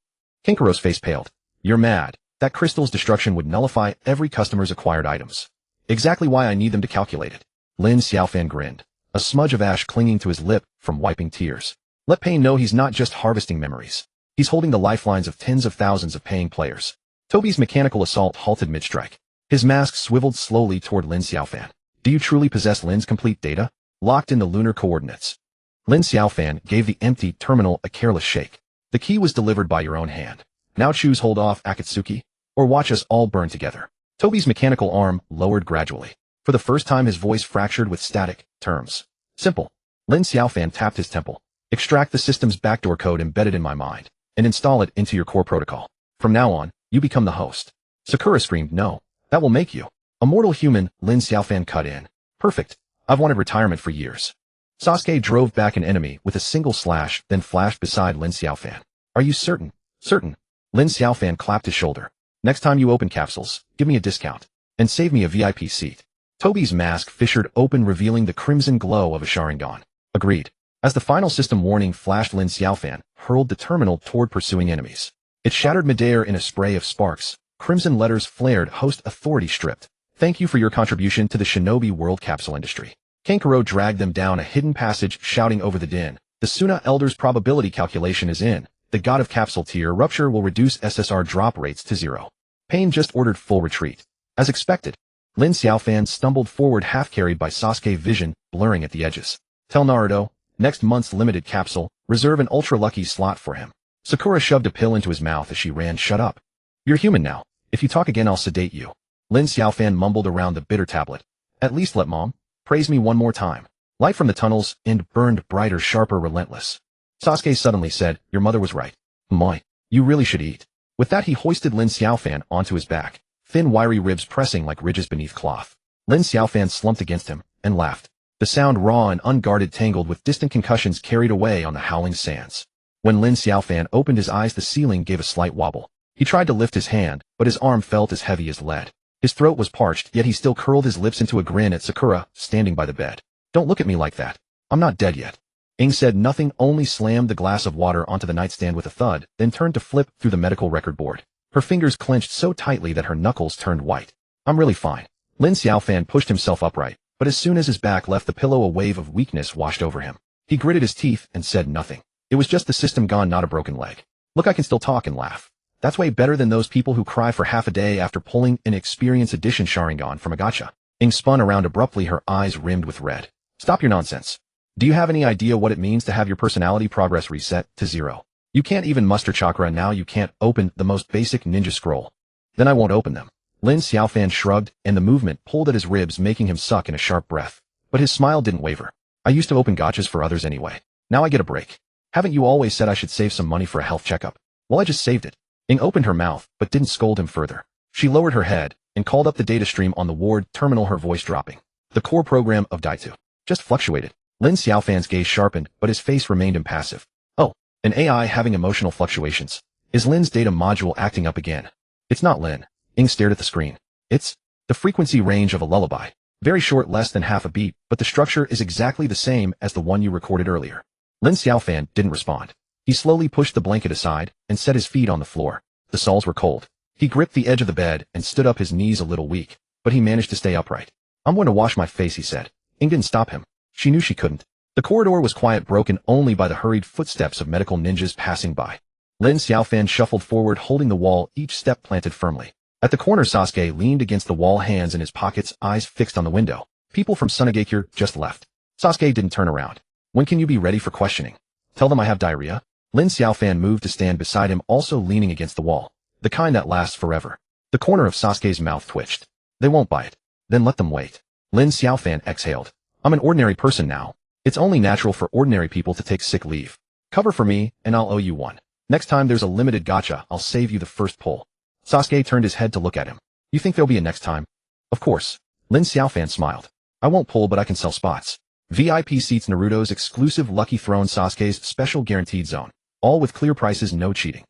Kankaro's face paled. You're mad. That crystal's destruction would nullify every customer's acquired items. Exactly why I need them to calculate it. Lin Xiaofan grinned, a smudge of ash clinging to his lip from wiping tears. Let Pain know he's not just harvesting memories. He's holding the lifelines of tens of thousands of paying players. Tobi's mechanical assault halted mid-strike. His mask swiveled slowly toward Lin Xiaofan. Do you truly possess Lin's complete data? Locked in the lunar coordinates. Lin Xiaofan gave the empty terminal a careless shake. The key was delivered by your own hand. Now choose hold off Akatsuki, or watch us all burn together. Tobi's mechanical arm lowered gradually. For the first time, his voice fractured with static terms. Simple. Lin Xiaofan tapped his temple. Extract the system's backdoor code embedded in my mind, and install it into your core protocol. From now on, you become the host. Sakura screamed, no, that will make you a mortal human. Lin Xiaofan cut in. Perfect. I've wanted retirement for years. Sasuke drove back an enemy with a single slash, then flashed beside Lin Xiaofan. Are you certain? Certain. Lin Xiaofan clapped his shoulder. Next time you open capsules, give me a discount. And save me a VIP seat. Tobi's mask fissured open, revealing the crimson glow of a Sharingan. Agreed. As the final system warning flashed, Lin Xiaofan hurled the terminal toward pursuing enemies. It shattered midair in a spray of sparks. Crimson letters flared, host authority stripped. Thank you for your contribution to the Shinobi World capsule industry. Kankuro dragged them down a hidden passage, shouting over the din. The Suna Elder's probability calculation is in. The god of capsule tier rupture will reduce SSR drop rates to 0. Pain just ordered full retreat. As expected, Lin Xiaofan stumbled forward, half carried by Sasuke vision, blurring at the edges. Tell Naruto, next month's limited capsule, reserve an ultra-lucky slot for him. Sakura shoved a pill into his mouth as she ran. Shut up. You're human now. If you talk again I'll sedate you. Lin Xiaofan mumbled around the bitter tablet. At least let Mom praise me one more time. Light from the tunnels and burned brighter, sharper, relentless. Sasuke suddenly said, your mother was right. Moi, you really should eat. With that he hoisted Lin Xiaofan onto his back, thin wiry ribs pressing like ridges beneath cloth. Lin Xiaofan slumped against him and laughed. The sound raw and unguarded tangled with distant concussions carried away on the howling sands. When Lin Xiaofan opened his eyes the ceiling gave a slight wobble. He tried to lift his hand, but his arm felt as heavy as lead. His throat was parched, yet he still curled his lips into a grin at Sakura, standing by the bed. Don't look at me like that. I'm not dead yet. Ing said nothing, only slammed the glass of water onto the nightstand with a thud, then turned to flip through the medical record board. Her fingers clenched so tightly that her knuckles turned white. I'm really fine. Lin Xiaofan pushed himself upright, but as soon as his back left the pillow a wave of weakness washed over him. He gritted his teeth and said nothing. It was just the system gone, not a broken leg. Look, I can still talk and laugh. That's way better than those people who cry for half a day after pulling an Experience Edition Sharingan from a gacha. Ing spun around abruptly, her eyes rimmed with red. Stop your nonsense. Do you have any idea what it means to have your personality progress reset to 0? You can't even muster chakra and now you can't open the most basic ninja scroll. Then I won't open them. Lin Xiaofan shrugged, and the movement pulled at his ribs, making him suck in a sharp breath. But his smile didn't waver. I used to open gachas for others anyway. Now I get a break. Haven't you always said I should save some money for a health checkup? Well, I just saved it. Ing opened her mouth, but didn't scold him further. She lowered her head and called up the data stream on the ward terminal, her voice dropping. The core program of Jutsu just fluctuated. Lin Xiaofan's gaze sharpened, but his face remained impassive. Oh, an AI having emotional fluctuations. Is Lin's data module acting up again? It's not Lin. Ing stared at the screen. It's the frequency range of a lullaby. Very short, less than half a beat, but the structure is exactly the same as the one you recorded earlier. Lin Xiaofan didn't respond. He slowly pushed the blanket aside and set his feet on the floor. The soles were cold. He gripped the edge of the bed and stood up, his knees a little weak, but he managed to stay upright. I'm going to wash my face, he said. Ing didn't stop him. She knew she couldn't. The corridor was quiet, broken only by the hurried footsteps of medical ninjas passing by. Lin Xiaofan shuffled forward, holding the wall, each step planted firmly. At the corner, Sasuke leaned against the wall, hands in his pockets, eyes fixed on the window. People from Sunagakure just left. Sasuke didn't turn around. When can you be ready for questioning? Tell them I have diarrhea. Lin Xiaofan moved to stand beside him, also leaning against the wall. The kind that lasts forever. The corner of Sasuke's mouth twitched. They won't buy it. Then let them wait. Lin Xiaofan exhaled. I'm an ordinary person now. It's only natural for ordinary people to take sick leave. Cover for me, and I'll owe you one. Next time there's a limited gacha, I'll save you the first pull. Sasuke turned his head to look at him. You think there'll be a next time? Of course. Lin Xiaofan smiled. I won't pull, but I can sell spots. VIP seats, Naruto's exclusive Lucky Throne, Sasuke's special guaranteed zone. All with clear prices, no cheating.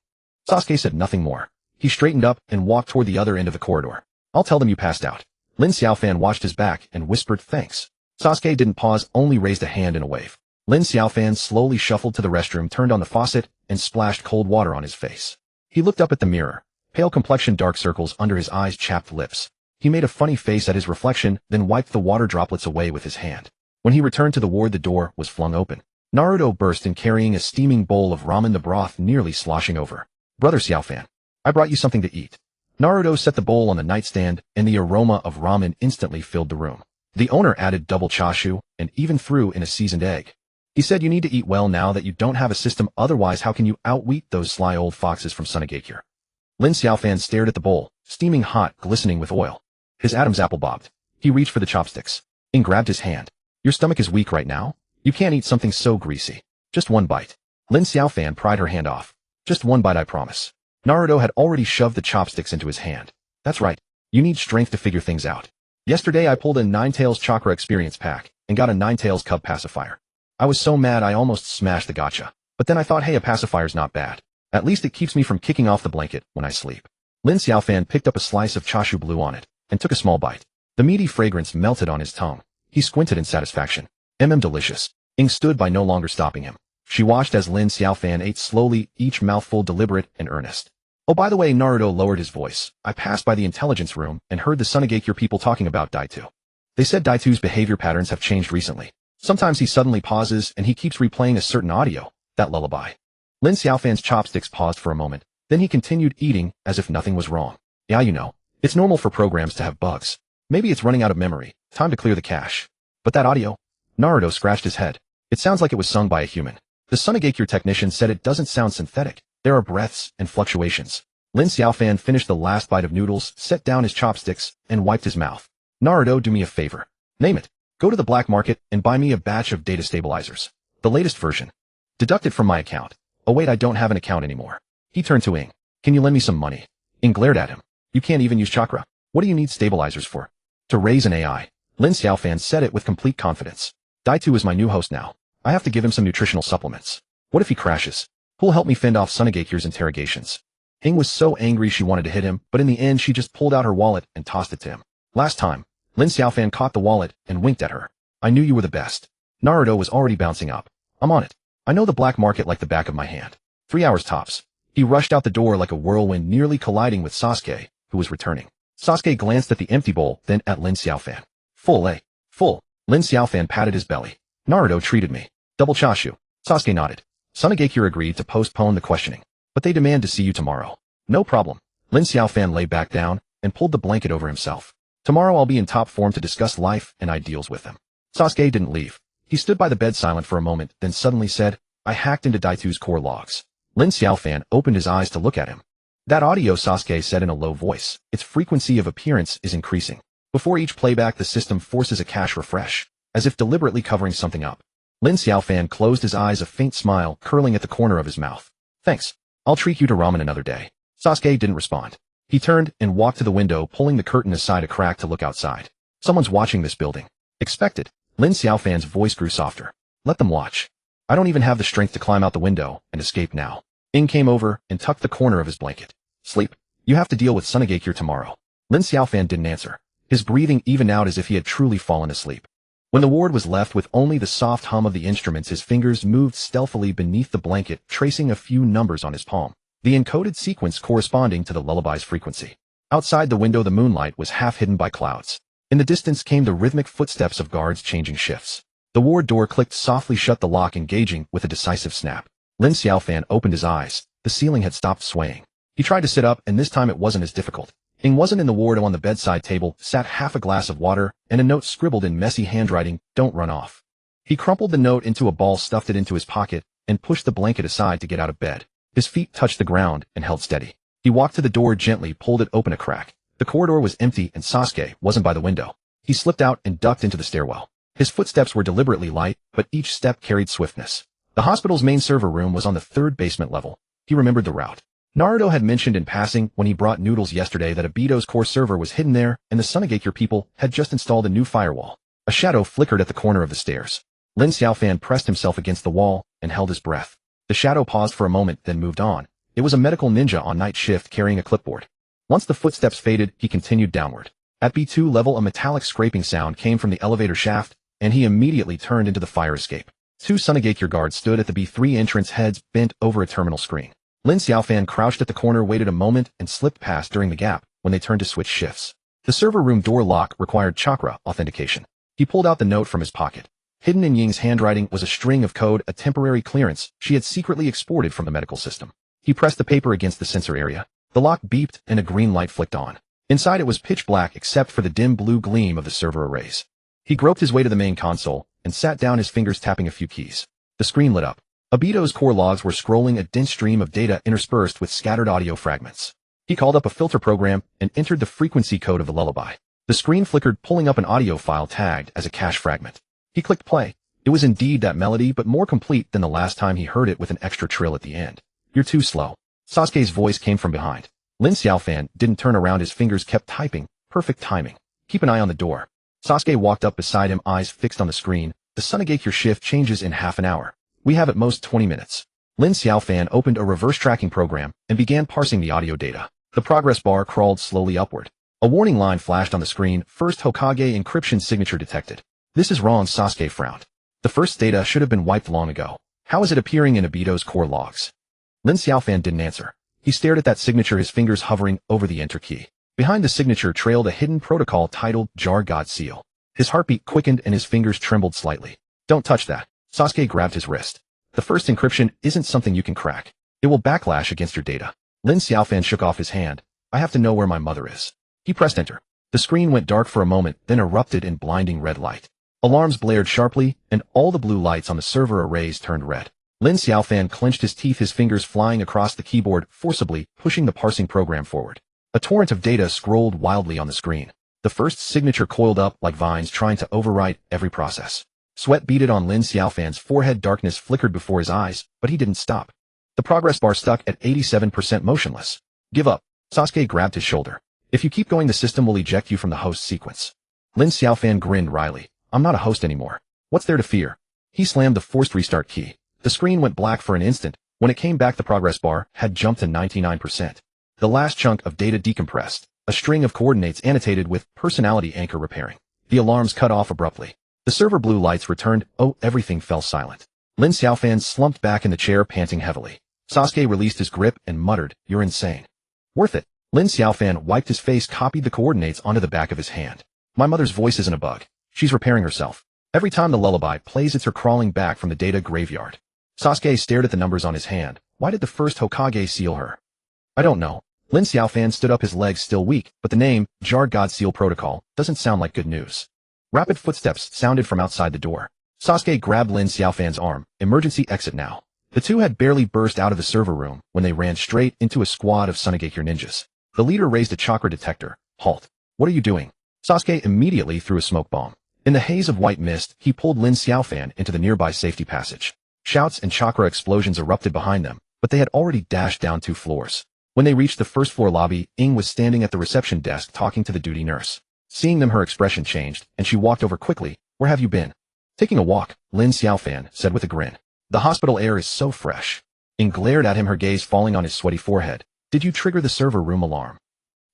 Sasuke said nothing more. He straightened up and walked toward the other end of the corridor. I'll tell them you passed out. Lin Xiaofan watched his back and whispered thanks. Sasuke didn't pause, only raised a hand in a wave. Lin Xiaofan slowly shuffled to the restroom, turned on the faucet, and splashed cold water on his face. He looked up at the mirror. Pale complexion, dark circles under his eyes, chapped lips. He made a funny face at his reflection, then wiped the water droplets away with his hand. When he returned to the ward, the door was flung open. Naruto burst in, carrying a steaming bowl of ramen, the broth nearly sloshing over. Brother Xiaofan, I brought you something to eat. Naruto set the bowl on the nightstand, and the aroma of ramen instantly filled the room. The owner added double chashu, and even threw in a seasoned egg. He said you need to eat well now that you don't have a system, otherwise how can you outwit those sly old foxes from Sunagakure? Lin Xiaofan stared at the bowl, steaming hot, glistening with oil. His Adam's apple bobbed. He reached for the chopsticks. Ing grabbed his hand. Your stomach is weak right now? You can't eat something so greasy. Just one bite. Lin Xiaofan pried her hand off. Just one bite, I promise. Naruto had already shoved the chopsticks into his hand. That's right. You need strength to figure things out. Yesterday I pulled a Ninetales Chakra experience pack, and got a Ninetales Cub pacifier. I was so mad I almost smashed the gacha. But then I thought, hey, a pacifier's not bad. At least it keeps me from kicking off the blanket when I sleep. Lin Xiaofan picked up a slice of chashu blue on it, and took a small bite. The meaty fragrance melted on his tongue. He squinted in satisfaction. Delicious. Ing stood by, no longer stopping him. She watched as Lin Xiaofan ate slowly, each mouthful deliberate and earnest. Oh, by the way, Naruto lowered his voice. I passed by the intelligence room and heard the Sunagakure people talking about Daitu. They said Daitu's behavior patterns have changed recently. Sometimes he suddenly pauses and he keeps replaying a certain audio, that lullaby. Lin Xiaofan's chopsticks paused for a moment. Then he continued eating as if nothing was wrong. Yeah, you know, it's normal for programs to have bugs. Maybe it's running out of memory. Time to clear the cache. But that audio? Naruto scratched his head. It sounds like it was sung by a human. The Sunagakure technician said it doesn't sound synthetic. There are breaths and fluctuations. Lin Xiaofan finished the last bite of noodles, set down his chopsticks, and wiped his mouth. Naruto, do me a favor. Name it. Go to the black market and buy me a batch of data stabilizers. The latest version. Deduct it from my account. Oh wait, I don't have an account anymore. He turned to Ing. Can you lend me some money? Ing glared at him. You can't even use chakra. What do you need stabilizers for? To raise an AI. Lin Xiaofan said it with complete confidence. Daitu is my new host now. I have to give him some nutritional supplements. What if he crashes? Who'll help me fend off Sunagakure's interrogations? Ing was so angry she wanted to hit him, but in the end she just pulled out her wallet and tossed it to him. Last time, Lin Xiaofan caught the wallet and winked at her. I knew you were the best. Naruto was already bouncing up. I'm on it. I know the black market like the back of my hand. 3 hours tops. He rushed out the door like a whirlwind, nearly colliding with Sasuke, who was returning. Sasuke glanced at the empty bowl, then at Lin Xiaofan. Full, eh? Full. Lin Xiaofan patted his belly. Naruto treated me. Double chashu. Sasuke nodded. Sunagakure agreed to postpone the questioning. But they demand to see you tomorrow. No problem. Lin Xiaofan lay back down and pulled the blanket over himself. Tomorrow I'll be in top form to discuss life and ideals with him. Sasuke didn't leave. He stood by the bed silent for a moment, then suddenly said, I hacked into Daitu's core logs. Lin Xiaofan opened his eyes to look at him. That audio, Sasuke said in a low voice. Its frequency of appearance is increasing. Before each playback, the system forces a cache refresh, as if deliberately covering something up. Lin Xiaofan closed his eyes, a faint smile curling at the corner of his mouth. Thanks. I'll treat you to ramen another day. Sasuke didn't respond. He turned and walked to the window, pulling the curtain aside a crack to look outside. Someone's watching this building. Expected. Lin Xiaofan's voice grew softer. Let them watch. I don't even have the strength to climb out the window and escape now. Ing came over and tucked the corner of his blanket. Sleep. You have to deal with Sunagakure tomorrow. Lin Xiaofan didn't answer. His breathing evened out as if he had truly fallen asleep. When the ward was left with only the soft hum of the instruments, his fingers moved stealthily beneath the blanket, tracing a few numbers on his palm, the encoded sequence corresponding to the lullaby's frequency. Outside the window, the moonlight was half hidden by clouds. In the distance came the rhythmic footsteps of guards changing shifts. The ward door clicked softly shut, the lock engaging with a decisive snap. Lin Xiaofan opened his eyes. The ceiling had stopped swaying. He tried to sit up, and this time it wasn't as difficult. Ing wasn't in the ward. On the bedside table sat half a glass of water and a note scribbled in messy handwriting, don't run off. He crumpled the note into a ball, stuffed it into his pocket, and pushed the blanket aside to get out of bed. His feet touched the ground and held steady. He walked to the door, gently pulled it open a crack. The corridor was empty and Sasuke wasn't by the window. He slipped out and ducked into the stairwell. His footsteps were deliberately light, but each step carried swiftness. The hospital's main server room was on the 3rd basement level. He remembered the route. Naruto had mentioned in passing when he brought noodles yesterday that Obito's core server was hidden there, and the Sunagakure people had just installed a new firewall. A shadow flickered at the corner of the stairs. Lin Xiaofan pressed himself against the wall and held his breath. The shadow paused for a moment, then moved on. It was a medical ninja on night shift carrying a clipboard. Once the footsteps faded, he continued downward. At B2 level, a metallic scraping sound came from the elevator shaft, and he immediately turned into the fire escape. 2 Sunagakure guards stood at the B3 entrance, heads bent over a terminal screen. Lin Xiaofan crouched at the corner, waited a moment, and slipped past during the gap when they turned to switch shifts. The server room door lock required chakra authentication. He pulled out the note from his pocket. Hidden in Ying's handwriting was a string of code, a temporary clearance she had secretly exported from the medical system. He pressed the paper against the sensor area. The lock beeped and a green light flicked on. Inside it was pitch black except for the dim blue gleam of the server arrays. He groped his way to the main console and sat down, his fingers tapping a few keys. The screen lit up. Obito's core logs were scrolling, a dense stream of data interspersed with scattered audio fragments. He called up a filter program and entered the frequency code of the lullaby. The screen flickered, pulling up an audio file tagged as a cache fragment. He clicked play. It was indeed that melody, but more complete than the last time he heard it, with an extra trill at the end. You're too slow. Sasuke's voice came from behind. Lin Xiaofan didn't turn around, his fingers kept typing. Perfect timing. Keep an eye on the door. Sasuke walked up beside him, eyes fixed on the screen. The Sunagakure shift changes in half an hour. We have at most 20 minutes. Lin Xiaofan opened a reverse tracking program and began parsing the audio data. The progress bar crawled slowly upward. A warning line flashed on the screen. First Hokage encryption signature detected. This is wrong, Sasuke frowned. The first data should have been wiped long ago. How is it appearing in Obito's core logs? Lin Xiaofan didn't answer. He stared at that signature, his fingers hovering over the enter key. Behind the signature trailed a hidden protocol titled Jar God Seal. His heartbeat quickened and his fingers trembled slightly. Don't touch that. Sasuke grabbed his wrist. The first encryption isn't something you can crack. It will backlash against your data. Lin Xiaofan shook off his hand. I have to know where my mother is. He pressed enter. The screen went dark for a moment, then erupted in blinding red light. Alarms blared sharply, and all the blue lights on the server arrays turned red. Lin Xiaofan clenched his teeth, his fingers flying across the keyboard, forcibly pushing the parsing program forward. A torrent of data scrolled wildly on the screen. The first signature coiled up like vines trying to overwrite every process. Sweat beaded on Lin Xiaofan's forehead, darkness flickered before his eyes, but he didn't stop. The progress bar stuck at 87% motionless. Give up. Sasuke grabbed his shoulder. If you keep going, the system will eject you from the host sequence. Lin Xiaofan grinned wryly. I'm not a host anymore. What's there to fear? He slammed the forced restart key. The screen went black for an instant. When it came back, the progress bar had jumped to 99%. The last chunk of data decompressed. A string of coordinates annotated with personality anchor repairing. The alarms cut off abruptly. The server blue lights returned. Oh, everything fell silent. Lin Xiaofan slumped back in the chair, panting heavily. Sasuke released his grip and muttered, "You're insane." Worth it. Lin Xiaofan wiped his face, copied the coordinates onto the back of his hand. My mother's voice isn't a bug. She's repairing herself. Every time the lullaby plays, it's her crawling back from the data graveyard. Sasuke stared at the numbers on his hand. Why did the first Hokage seal her? I don't know. Lin Xiaofan stood up, his legs still weak, but the name, Jarred God Seal Protocol, doesn't sound like good news. Rapid footsteps sounded from outside the door. Sasuke grabbed Lin Xiaofan's arm. Emergency exit now. The two had barely burst out of the server room when they ran straight into a squad of Sunagakure ninjas. The leader raised a chakra detector. Halt. What are you doing? Sasuke immediately threw a smoke bomb. In the haze of white mist, he pulled Lin Xiaofan into the nearby safety passage. Shouts and chakra explosions erupted behind them, but they had already dashed down 2 floors. When they reached the first floor lobby, Ying was standing at the reception desk talking to the duty nurse. Seeing them, her expression changed, and she walked over quickly. Where have you been? Taking a walk, Lin Xiaofan said with a grin. The hospital air is so fresh. Ying glared at him, her gaze falling on his sweaty forehead. Did you trigger the server room alarm?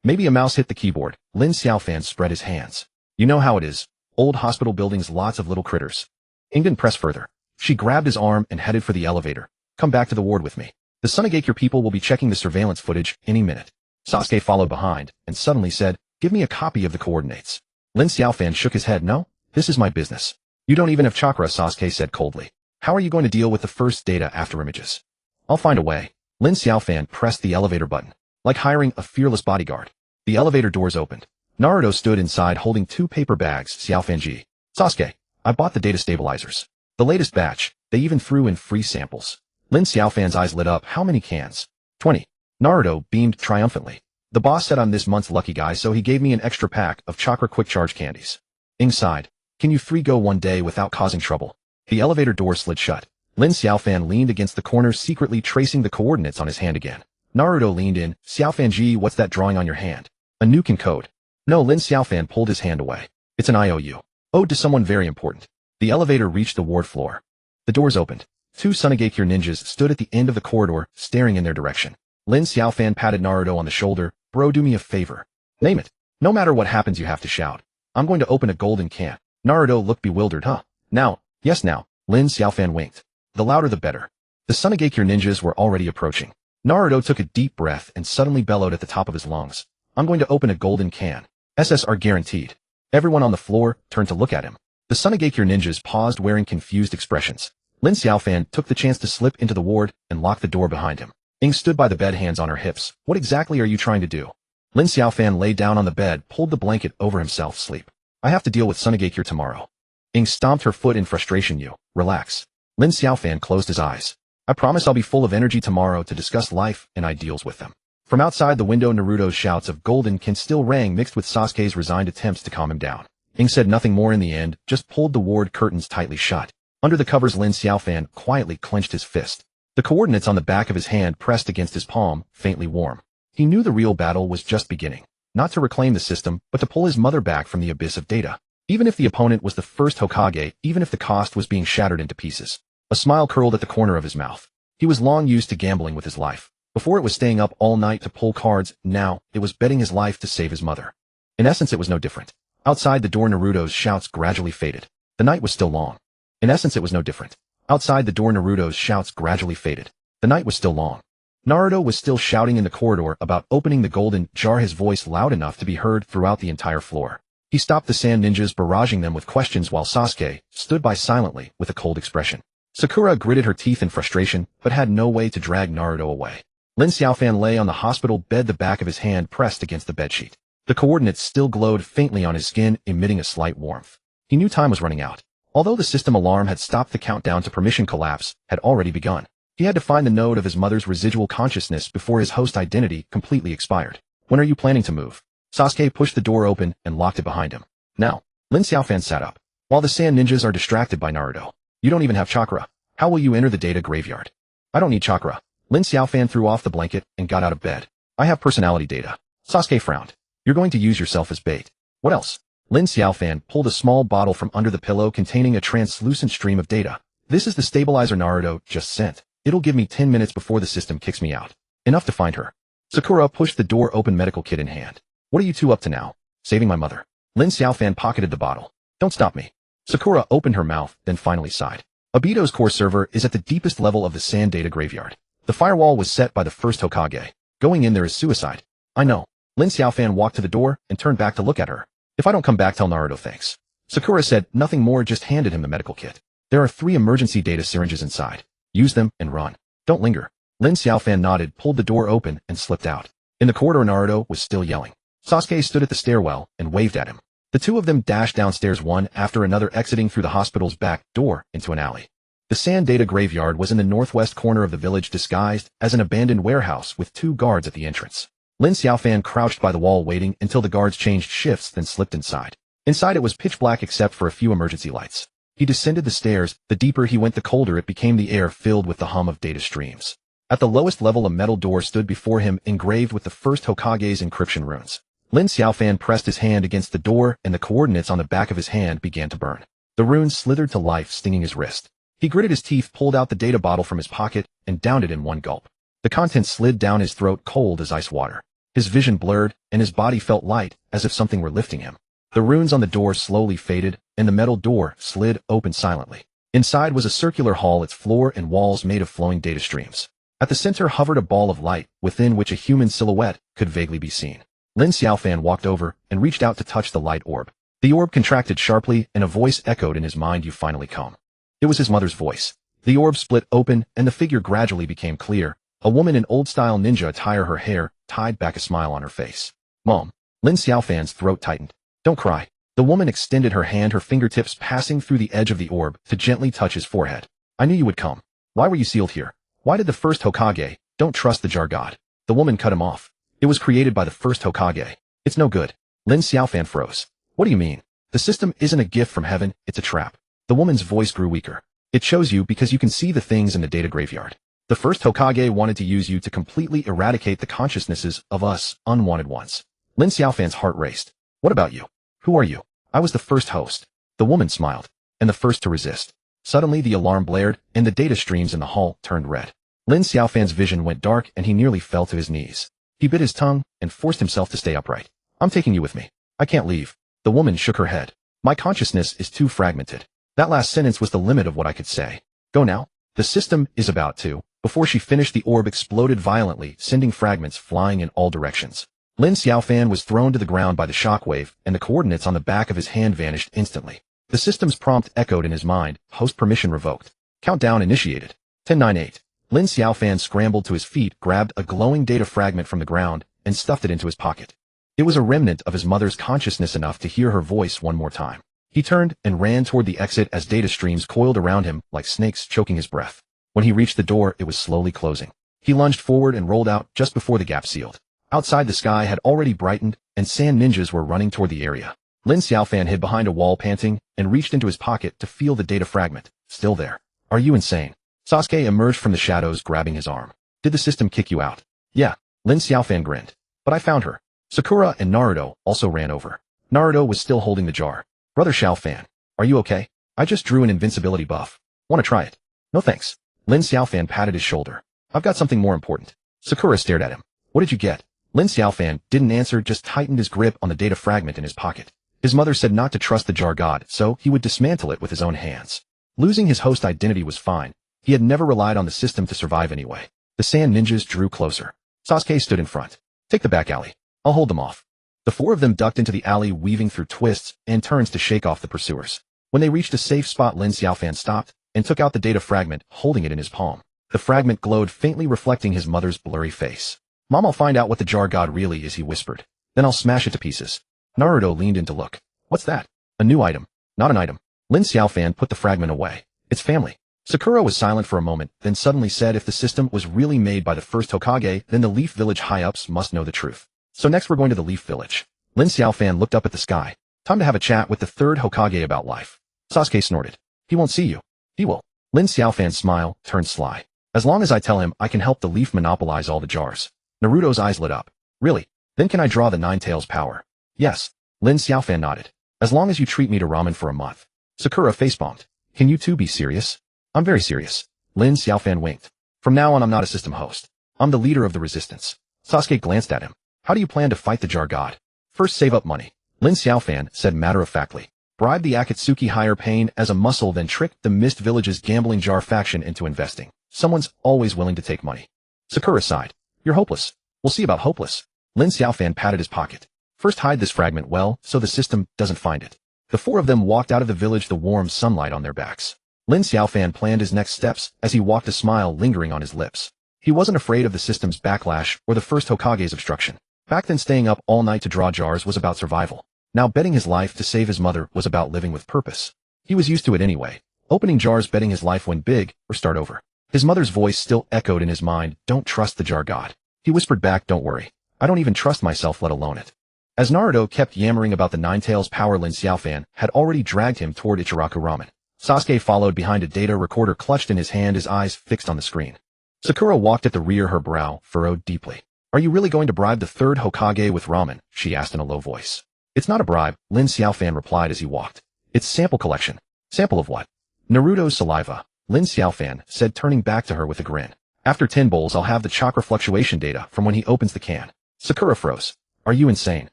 Maybe a mouse hit the keyboard. Lin Xiaofan spread his hands. You know how it is. Old hospital buildings, lots of little critters. Ying didn't press further. She grabbed his arm and headed for the elevator. Come back to the ward with me. The Sunagakure people will be checking the surveillance footage any minute. Sasuke followed behind and suddenly said, give me a copy of the coordinates. Lin Xiaofan shook his head. No, this is my business. You don't even have chakra, Sasuke said coldly. How are you going to deal with the first data after images? I'll find a way. Lin Xiaofan pressed the elevator button. Like hiring a fearless bodyguard. The elevator doors opened. Naruto stood inside holding 2 paper bags. Xiaofanji. Sasuke, I bought the data stabilizers. The latest batch. They even threw in free samples. Lin Xiaofan's eyes lit up. How many cans? 20. Naruto beamed triumphantly. The boss said I'm this month's lucky guy, so he gave me an extra pack of chakra quick charge candies. Ying sighed. Can you 3 go one day without causing trouble? The elevator door slid shut. Lin Xiaofan leaned against the corner, secretly tracing the coordinates on his hand again. Naruto leaned in. Xiaofanji, what's that drawing on your hand? A Nukin code. No, Lin Xiaofan pulled his hand away. It's an IOU. Owed to someone very important. The elevator reached the ward floor. The doors opened. 2 Sunagakure ninjas stood at the end of the corridor, staring in their direction. Lin Xiaofan patted Naruto on the shoulder. Bro, do me a favor. Name it. No matter what happens, you have to shout. I'm going to open a golden can. Naruto looked bewildered. Huh? Now. Yes, now. Lin Xiaofan winked. The louder the better. The Sunagakure ninjas were already approaching. Naruto took a deep breath and suddenly bellowed at the top of his lungs. I'm going to open a golden can. SSR guaranteed. Everyone on the floor turned to look at him. The Sunagakure ninjas paused, wearing confused expressions. Lin Xiaofan took the chance to slip into the ward and lock the door behind him. Ying stood by the bed, hands on her hips. What exactly are you trying to do? Lin Xiaofan lay down on the bed, pulled the blanket over himself. Sleep. I have to deal with Sunagakure tomorrow. Ying stomped her foot in frustration. You. Relax. Lin Xiaofan closed his eyes. I promise I'll be full of energy tomorrow to discuss life and ideals with them. From outside the window, Naruto's shouts of golden can still rang, mixed with Sasuke's resigned attempts to calm him down. Ying said nothing more in the end, just pulled the ward curtains tightly shut. Under the covers, Lin Xiaofan quietly clenched his fist. The coordinates on the back of his hand pressed against his palm, faintly warm. He knew the real battle was just beginning. Not to reclaim the system, but to pull his mother back from the abyss of data. Even if the opponent was the first Hokage, even if the cost was being shattered into pieces. A smile curled at the corner of his mouth. He was long used to gambling with his life. Before it was staying up all night to pull cards, now it was betting his life to save his mother. In essence, it was no different. Outside the door, Naruto's shouts gradually faded. The night was still long. In essence, it was no different. Outside the door, Naruto's shouts gradually faded. The night was still long. Naruto was still shouting in the corridor about opening the golden jar, his voice loud enough to be heard throughout the entire floor. He stopped the sand ninjas, barraging them with questions, while Sasuke stood by silently with a cold expression. Sakura gritted her teeth in frustration, but had no way to drag Naruto away. Lin Xiaofan lay on the hospital bed, the back of his hand pressed against the bedsheet. The coordinates still glowed faintly on his skin, emitting a slight warmth. He knew time was running out. Although the system alarm had stopped, the countdown to permission collapse had already begun. He had to find the node of his mother's residual consciousness before his host identity completely expired. When are you planning to move? Sasuke pushed the door open and locked it behind him. Now, Lin Xiaofan sat up. While the sand ninjas are distracted by Naruto. You don't even have chakra. How will you enter the data graveyard? I don't need chakra. Lin Xiaofan threw off the blanket and got out of bed. I have personality data. Sasuke frowned. You're going to use yourself as bait. What else? Lin Xiaofan pulled a small bottle from under the pillow containing a translucent stream of data. This is the stabilizer Naruto just sent. It'll give me 10 minutes before the system kicks me out. Enough to find her. Sakura pushed the door open, medical kit in hand. What are you two up to now? Saving my mother. Lin Xiaofan pocketed the bottle. Don't stop me. Sakura opened her mouth, then finally sighed. Obito's core server is at the deepest level of the sand data graveyard. The firewall was set by the first Hokage. Going in there is suicide. I know. Lin Xiaofan walked to the door and turned back to look at her. If I don't come back, tell Naruto thanks. Sakura said nothing more, just handed him the medical kit. There are 3 emergency data syringes inside. Use them and run. Don't linger. Lin Xiaofan nodded, pulled the door open, and slipped out. In the corridor, Naruto was still yelling. Sasuke stood at the stairwell and waved at him. The two of them dashed downstairs one after another, exiting through the hospital's back door into an alley. The sand data graveyard was in the northwest corner of the village, disguised as an abandoned warehouse with 2 guards at the entrance. Lin Xiaofan crouched by the wall waiting until the guards changed shifts, then slipped inside. Inside it was pitch black except for a few emergency lights. He descended the stairs. The deeper he went, the colder it became, the air filled with the hum of data streams. At the lowest level, a metal door stood before him, engraved with the first Hokage's encryption runes. Lin Xiaofan pressed his hand against the door, and the coordinates on the back of his hand began to burn. The runes slithered to life, stinging his wrist. He gritted his teeth, pulled out the data bottle from his pocket, and downed it in one gulp. The contents slid down his throat, cold as ice water. His vision blurred, and his body felt light, as if something were lifting him. The runes on the door slowly faded, and the metal door slid open silently. Inside was a circular hall, its floor and walls made of flowing data streams. At the center hovered a ball of light, within which a human silhouette could vaguely be seen. Lin Xiaofan walked over and reached out to touch the light orb. The orb contracted sharply, and a voice echoed in his mind, "You finally come." It was his mother's voice. The orb split open, and the figure gradually became clear. A woman in old-style ninja attire, her hair tied back, a smile on her face. "Mom." Lin Xiaofan's throat tightened. "Don't cry." The woman extended her hand, her fingertips passing through the edge of the orb to gently touch his forehead. "I knew you would come. Why were you sealed here? Why did the first Hokage? Don't trust the jar god." The woman cut him off. "It was created by the first Hokage. It's no good." Lin Xiaofan froze. "What do you mean? The system isn't a gift from heaven, it's a trap." The woman's voice grew weaker. "It shows you because you can see the things in the data graveyard. The first Hokage wanted to use you to completely eradicate the consciousnesses of us unwanted ones." Lin Xiaofan's heart raced. "What about you? Who are you?" "I was the first host." The woman smiled. "And the first to resist." Suddenly the alarm blared, and the data streams in the hall turned red. Lin Xiaofan's vision went dark, and he nearly fell to his knees. He bit his tongue and forced himself to stay upright. "I'm taking you with me. I can't leave." The woman shook her head. "My consciousness is too fragmented." That last sentence was the limit of what I could say. "Go now. The system is about to." Before she finished, the orb exploded violently, sending fragments flying in all directions. Lin Xiaofan was thrown to the ground by the shockwave, and the coordinates on the back of his hand vanished instantly. The system's prompt echoed in his mind, "Host permission revoked. Countdown initiated." 10-9-8. Lin Xiaofan scrambled to his feet, grabbed a glowing data fragment from the ground, and stuffed it into his pocket. It was a remnant of his mother's consciousness, enough to hear her voice one more time. He turned and ran toward the exit as data streams coiled around him like snakes, choking his breath. When he reached the door, it was slowly closing. He lunged forward and rolled out just before the gap sealed. Outside, the sky had already brightened, and sand ninjas were running toward the area. Lin Xiaofan hid behind a wall, panting, and reached into his pocket to feel the data fragment. Still there. "Are you insane?" Sasuke emerged from the shadows, grabbing his arm. "Did the system kick you out?" "Yeah." Lin Xiaofan grinned. "But I found her." Sakura and Naruto also ran over. Naruto was still holding the jar. "Brother Xiaofan, are you okay? I just drew an invincibility buff. Want to try it?" "No thanks." Lin Xiaofan patted his shoulder. "I've got something more important." Sakura stared at him. "What did you get?" Lin Xiaofan didn't answer, just tightened his grip on the data fragment in his pocket. His mother said not to trust the jar god, so he would dismantle it with his own hands. Losing his host identity was fine. He had never relied on the system to survive anyway. The sand ninjas drew closer. Sasuke stood in front. "Take the back alley. I'll hold them off." The 4 of them ducked into the alley, weaving through twists and turns to shake off the pursuers. When they reached a safe spot, Lin Xiaofan stopped and took out the data fragment, holding it in his palm. The fragment glowed faintly, reflecting his mother's blurry face. "Mom, I'll find out what the jar god really is," he whispered. "Then I'll smash it to pieces." Naruto leaned in to look. "What's that?" "A new item." Not an item. Lin Xiaofan put the fragment away. It's family. Sakura was silent for a moment, then suddenly said if the system was really made by the first Hokage, then the Leaf Village high-ups must know the truth. So next we're going to the Leaf Village. Lin Xiaofan looked up at the sky. Time to have a chat with the third Hokage about life. Sasuke snorted. He won't see you. He will. Lin Xiaofan's smile turned sly. As long as I tell him I can help the Leaf monopolize all the jars. Naruto's eyes lit up. Really? Then can I draw the Nine Tails power? Yes. Lin Xiaofan nodded. As long as you treat me to ramen for a month. Sakura facepalmed. Can you two be serious? I'm very serious. Lin Xiaofan winked. From now on I'm not a system host. I'm the leader of the resistance. Sasuke glanced at him. How do you plan to fight the jar god? First save up money. Lin Xiaofan said matter-of-factly. Bribe the Akatsuki higher pain as a muscle, then trick the Mist Village's gambling jar faction into investing. Someone's always willing to take money. Sakura sighed. You're hopeless. We'll see about hopeless. Lin Xiaofan patted his pocket. First hide this fragment well, so the system doesn't find it. The four of them walked out of the village, the warm sunlight on their backs. Lin Xiaofan planned his next steps as he walked, a smile lingering on his lips. He wasn't afraid of the system's backlash or the first Hokage's obstruction. Back then staying up all night to draw jars was about survival. Now betting his life to save his mother was about living with purpose. He was used to it anyway. Opening jars, betting his life win big or start over. His mother's voice still echoed in his mind. Don't trust the jar god. He whispered back, don't worry. I don't even trust myself, let alone it. As Naruto kept yammering about the Nine Tails power, Lin Xiaofan had already dragged him toward Ichiraku Ramen. Sasuke followed behind, a data recorder clutched in his hand, his eyes fixed on the screen. Sakura walked at the rear, her brow furrowed deeply. Are you really going to bribe the third Hokage with ramen? She asked in a low voice. It's not a bribe, Lin Xiaofan replied as he walked. It's sample collection. Sample of what? Naruto's saliva, Lin Xiaofan said, turning back to her with a grin. After 10 bowls I'll have the chakra fluctuation data from when he opens the can. Sakura froze. Are you insane?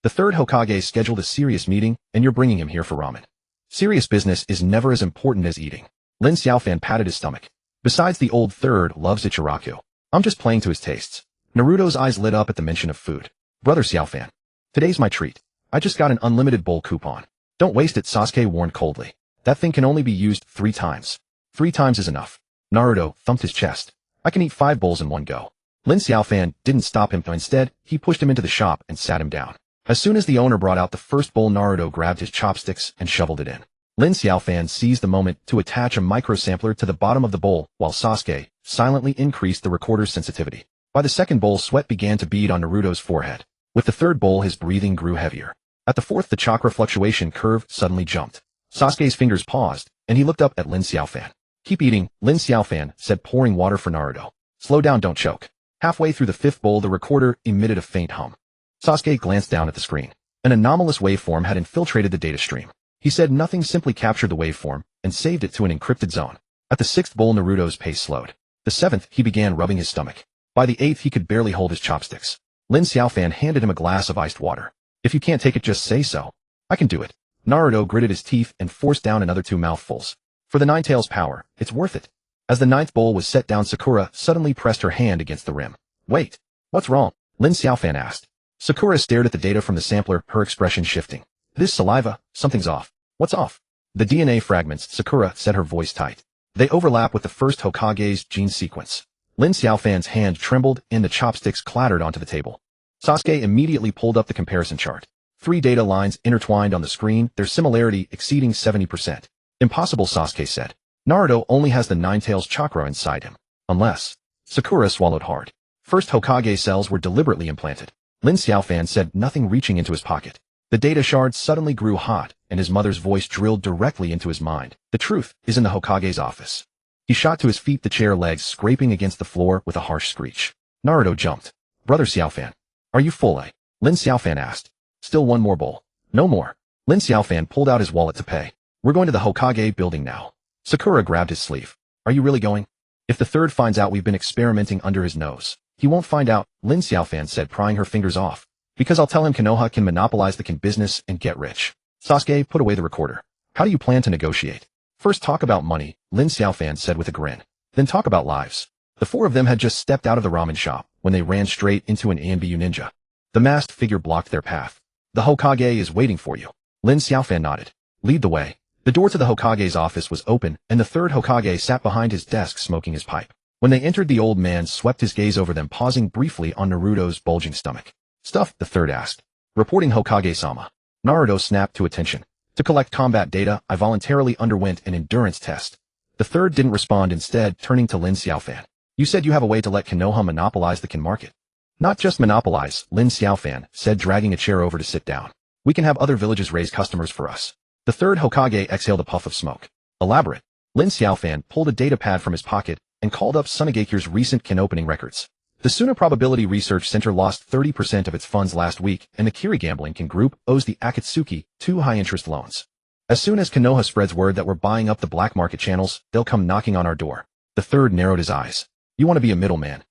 The third Hokage scheduled a serious meeting, and you're bringing him here for ramen. Serious business is never as important as eating. Lin Xiaofan patted his stomach. Besides, the old third loves Ichiraku. I'm just playing to his tastes. Naruto's eyes lit up at the mention of food. Brother Xiaofan. Today's my treat. I just got an unlimited bowl coupon. Don't waste it, Sasuke warned coldly. That thing can only be used 3 times. 3 times is enough. Naruto thumped his chest. I can eat 5 bowls in one go. Lin Xiaofan didn't stop him, instead, he pushed him into the shop and sat him down. As soon as the owner brought out the first bowl, Naruto grabbed his chopsticks and shoveled it in. Lin Xiaofan seized the moment to attach a microsampler to the bottom of the bowl, while Sasuke silently increased the recorder's sensitivity. By the second bowl, sweat began to bead on Naruto's forehead. With the third bowl, his breathing grew heavier. At the fourth, the chakra fluctuation curve suddenly jumped. Sasuke's fingers paused, and he looked up at Lin Xiaofan. Keep eating, Lin Xiaofan said, pouring water for Naruto. Slow down, don't choke. Halfway through the 5th bowl, the recorder emitted a faint hum. Sasuke glanced down at the screen. An anomalous waveform had infiltrated the data stream. He said nothing, simply captured the waveform and saved it to an encrypted zone. At the 6th bowl, Naruto's pace slowed. The 7th, he began rubbing his stomach. By the 8th, he could barely hold his chopsticks. Lin Xiaofan handed him a glass of iced water. If you can't take it, just say so. I can do it. Naruto gritted his teeth and forced down another 2 mouthfuls. For the Nine Tails power, it's worth it. As the 9th bowl was set down, Sakura suddenly pressed her hand against the rim. Wait. What's wrong? Lin Xiaofan asked. Sakura stared at the data from the sampler, her expression shifting. This saliva, something's off. What's off? The DNA fragments, Sakura said, her voice tight. They overlap with the first Hokage's gene sequence. Lin Xiaofan's hand trembled and the chopsticks clattered onto the table. Sasuke immediately pulled up the comparison chart. 3 data lines intertwined on the screen, their similarity exceeding 70%. Impossible, Sasuke said. Naruto only has the Nine Tails chakra inside him. Unless... Sakura swallowed hard. First Hokage cells were deliberately implanted. Lin Xiaofan said, nothing reaching into his pocket. The data shard suddenly grew hot, and his mother's voice drilled directly into his mind. The truth is in the Hokage's office. He shot to his feet, the chair legs scraping against the floor with a harsh screech. Naruto jumped. Brother Xiaofan. Are you full, eh? Lin Xiaofan asked. Still 1 more bowl. No more. Lin Xiaofan pulled out his wallet to pay. We're going to the Hokage building now. Sakura grabbed his sleeve. Are you really going? If the third finds out we've been experimenting under his nose. He won't find out, Lin Xiaofan said, prying her fingers off. Because I'll tell him Konoha can monopolize the business and get rich. Sasuke put away the recorder. How do you plan to negotiate? First talk about money, Lin Xiaofan said with a grin. Then talk about lives. The 4 of them had just stepped out of the ramen shop when they ran straight into an ANBU ninja. The masked figure blocked their path. The Hokage is waiting for you. Lin Xiaofan nodded. Lead the way. The door to the Hokage's office was open, and the third Hokage sat behind his desk smoking his pipe. When they entered, the old man swept his gaze over them, pausing briefly on Naruto's bulging stomach. Stuff? The third asked. Reporting, Hokage-sama. Naruto snapped to attention. To collect combat data, I voluntarily underwent an endurance test. The third didn't respond, instead turning to Lin Xiaofan. You said you have a way to let Konoha monopolize the Kin market. Not just monopolize, Lin Xiaofan said, dragging a chair over to sit down. We can have other villages raise customers for us. The third Hokage exhaled a puff of smoke. Elaborate. Lin Xiaofan pulled a data pad from his pocket and called up Sunegakure's recent Kin opening records. The Suna Probability Research Center lost 30% of its funds last week, and the Kiri Gambling Kin Group owes the Akatsuki 2 high-interest loans. As soon as Konoha spreads word that we're buying up the black market channels, they'll come knocking on our door. The third narrowed his eyes. You want to be a middleman?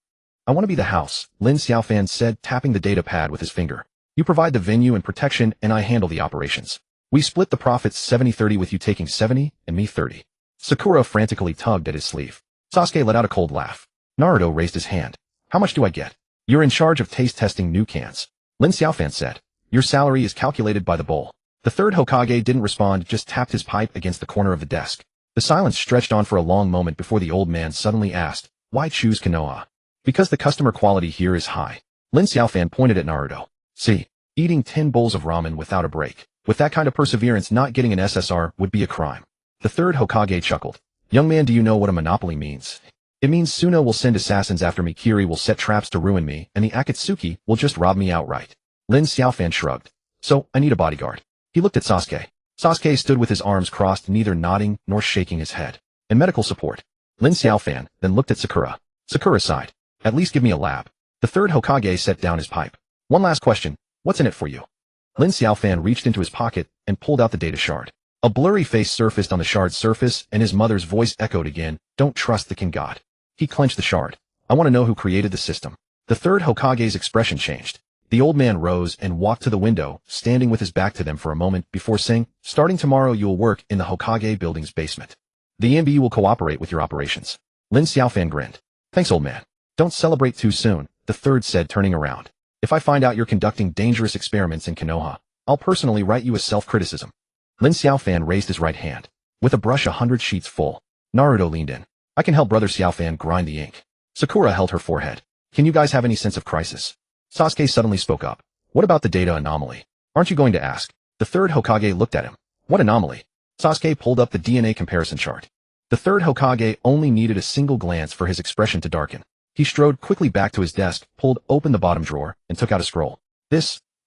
I want to be the house, Lin Xiaofan said, tapping the data pad with his finger. You provide the venue and protection, and I handle the operations. We split the profits 70-30, with you taking 70 and me 30. Sakura frantically tugged at his sleeve. Sasuke let out a cold laugh. Naruto raised his hand. How much do I get? You're in charge of taste testing new cans. Lin Xiaofan said. Your salary is calculated by the bowl. The third Hokage didn't respond, just tapped his pipe against the corner of the desk. The silence stretched on for a long moment before the old man suddenly asked, why choose Konoha? Because the customer quality here is high. Lin Xiaofan pointed at Naruto. See, eating 10 bowls of ramen without a break. With that kind of perseverance, not getting an SSR would be a crime. The third Hokage chuckled. Young man, do you know what a monopoly means? It means Suna will send assassins after me, Kiri will set traps to ruin me, and the Akatsuki will just rob me outright. Lin Xiaofan shrugged. So, I need a bodyguard. He looked at Sasuke. Sasuke stood with his arms crossed, neither nodding nor shaking his head. And medical support. Lin Xiaofan then looked at Sakura. Sakura sighed. At least give me a lab. The third Hokage set down his pipe. One last question. What's in it for you? Lin Xiaofan reached into his pocket and pulled out the data shard. A blurry face surfaced on the shard's surface, and his mother's voice echoed again. Don't trust the Kin God. He clenched the shard. I want to know who created the system. The third Hokage's expression changed. The old man rose and walked to the window, standing with his back to them for a moment before saying, starting tomorrow you will work in the Hokage building's basement. The EMB will cooperate with your operations. Lin Xiaofan grinned. Thanks, old man. Don't celebrate too soon, the third said, turning around. If I find out you're conducting dangerous experiments in Konoha, I'll personally write you a self-criticism. Lin Xiaofan raised his right hand. With a brush 100 sheets full, Naruto leaned in. I can help brother Xiaofan grind the ink. Sakura held her forehead. Can you guys have any sense of crisis? Sasuke suddenly spoke up. What about the data anomaly? Aren't you going to ask? The third Hokage looked at him. What anomaly? Sasuke pulled up the DNA comparison chart. The third Hokage only needed a single glance for his expression to darken. He strode quickly back to his desk, pulled open the bottom drawer, and took out a scroll.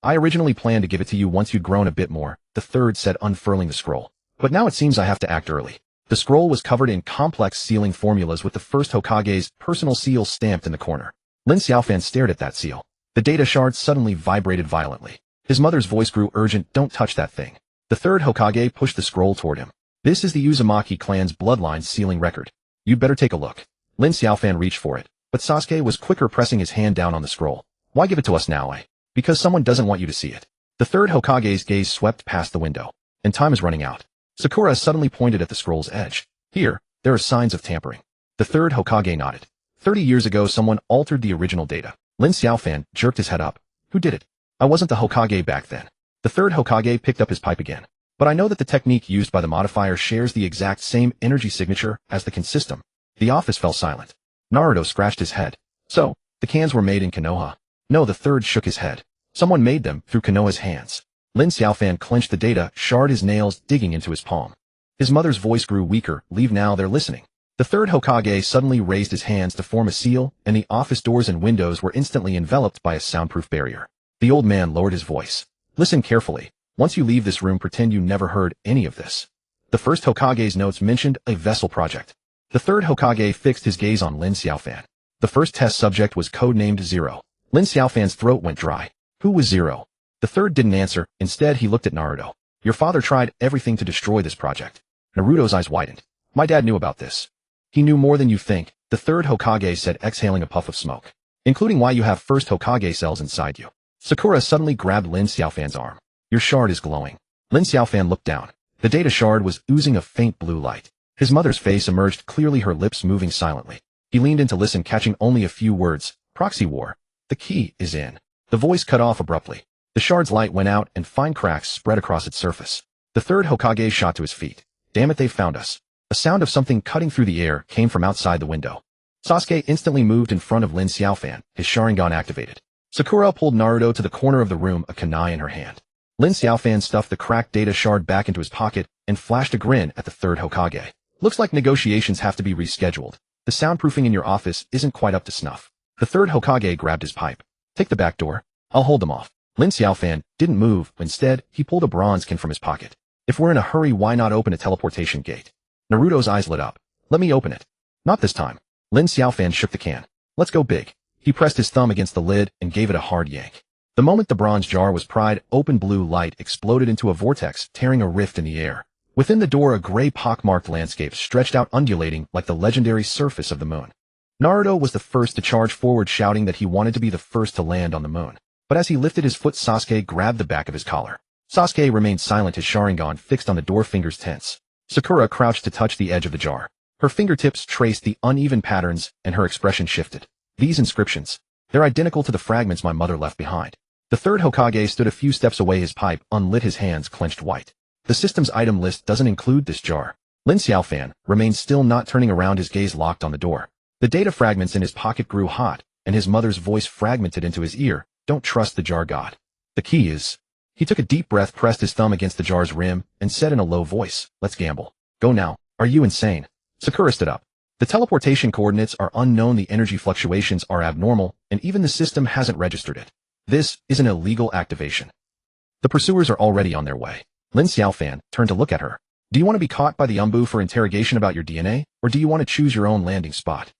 I originally planned to give it to you once you'd grown a bit more, the third said, unfurling the scroll. But now it seems I have to act early. The scroll was covered in complex sealing formulas with the first Hokage's personal seal stamped in the corner. Lin Xiaofan stared at that seal. The data shard suddenly vibrated violently. His mother's voice grew urgent. Don't touch that thing. The third Hokage pushed the scroll toward him. This is the Uzumaki clan's bloodline sealing record. You'd better take a look. Lin Xiaofan reached for it, but Sasuke was quicker, pressing his hand down on the scroll. Why give it to us now, Because someone doesn't want you to see it. The third Hokage's gaze swept past the window. And time is running out. Sakura suddenly pointed at the scroll's edge. Here, there are signs of tampering. The third Hokage nodded. 30 years ago someone altered the original data. Lin Xiaofan jerked his head up. Who did it? I wasn't the Hokage back then. The third Hokage picked up his pipe again. But I know that the technique used by the modifier shares the exact same energy signature as the Kin system. The office fell silent. Naruto scratched his head. So, the cans were made in Konoha? No, the third shook his head. Someone made them through Konoha's hands. Lin Xiaofan clenched the data, shard his nails digging into his palm. His mother's voice grew weaker. Leave now, they're listening. The third Hokage suddenly raised his hands to form a seal, and the office doors and windows were instantly enveloped by a soundproof barrier. The old man lowered his voice. Listen carefully. Once you leave this room, pretend you never heard any of this. The first Hokage's notes mentioned a vessel project. The third Hokage fixed his gaze on Lin Xiaofan. The first test subject was codenamed Zero. Lin Xiaofan's throat went dry. Who was Zero? The third didn't answer. Instead, he looked at Naruto. Your father tried everything to destroy this project. Naruto's eyes widened. My dad knew about this. He knew more than you think, the third Hokage said, exhaling a puff of smoke. Including why you have first Hokage cells inside you. Sakura suddenly grabbed Lin Xiaofan's arm. Your shard is glowing. Lin Xiaofan looked down. The data shard was oozing a faint blue light. His mother's face emerged clearly, her lips moving silently. He leaned in to listen, catching only a few words. Proxy war. The key is in. The voice cut off abruptly. The shard's light went out and fine cracks spread across its surface. The third Hokage shot to his feet. Damn it, they found us. A sound of something cutting through the air came from outside the window. Sasuke instantly moved in front of Lin Xiaofan, his Sharingan activated. Sakura pulled Naruto to the corner of the room, a kunai in her hand. Lin Xiaofan stuffed the cracked data shard back into his pocket and flashed a grin at the third Hokage. Looks like negotiations have to be rescheduled. The soundproofing in your office isn't quite up to snuff. The third Hokage grabbed his pipe. Take the back door. I'll hold them off. Lin Xiaofan didn't move. Instead, he pulled a bronze can from his pocket. If we're in a hurry, why not open a teleportation gate? Naruto's eyes lit up. Let me open it. Not this time. Lin Xiaofan shook the can. Let's go big. He pressed his thumb against the lid and gave it a hard yank. The moment the bronze jar was pried open, blue light exploded into a vortex, tearing a rift in the air. Within the door, a gray pockmarked landscape stretched out, undulating like the legendary surface of the moon. Naruto was the first to charge forward, shouting that he wanted to be the first to land on the moon. But as he lifted his foot, Sasuke grabbed the back of his collar. Sasuke remained silent, his Sharingan fixed on the door, fingers tense. Sakura crouched to touch the edge of the jar. Her fingertips traced the uneven patterns, and her expression shifted. These inscriptions. They're identical to the fragments my mother left behind. The third Hokage stood a few steps away, his pipe unlit, his hands clenched white. The system's item list doesn't include this jar. Lin Xiaofan remained still, not turning around, his gaze locked on the door. The data fragments in his pocket grew hot, and his mother's voice fragmented into his ear. Don't trust the jar, God. The key is... He took a deep breath, pressed his thumb against the jar's rim, and said in a low voice, let's gamble. Go now. Are you insane? Sakura stood up. The teleportation coordinates are unknown, the energy fluctuations are abnormal, and even the system hasn't registered it. This is an illegal activation. The pursuers are already on their way. Lin Xiaofan turned to look at her. Do you want to be caught by the Umbu for interrogation about your DNA, or do you want to choose your own landing spot?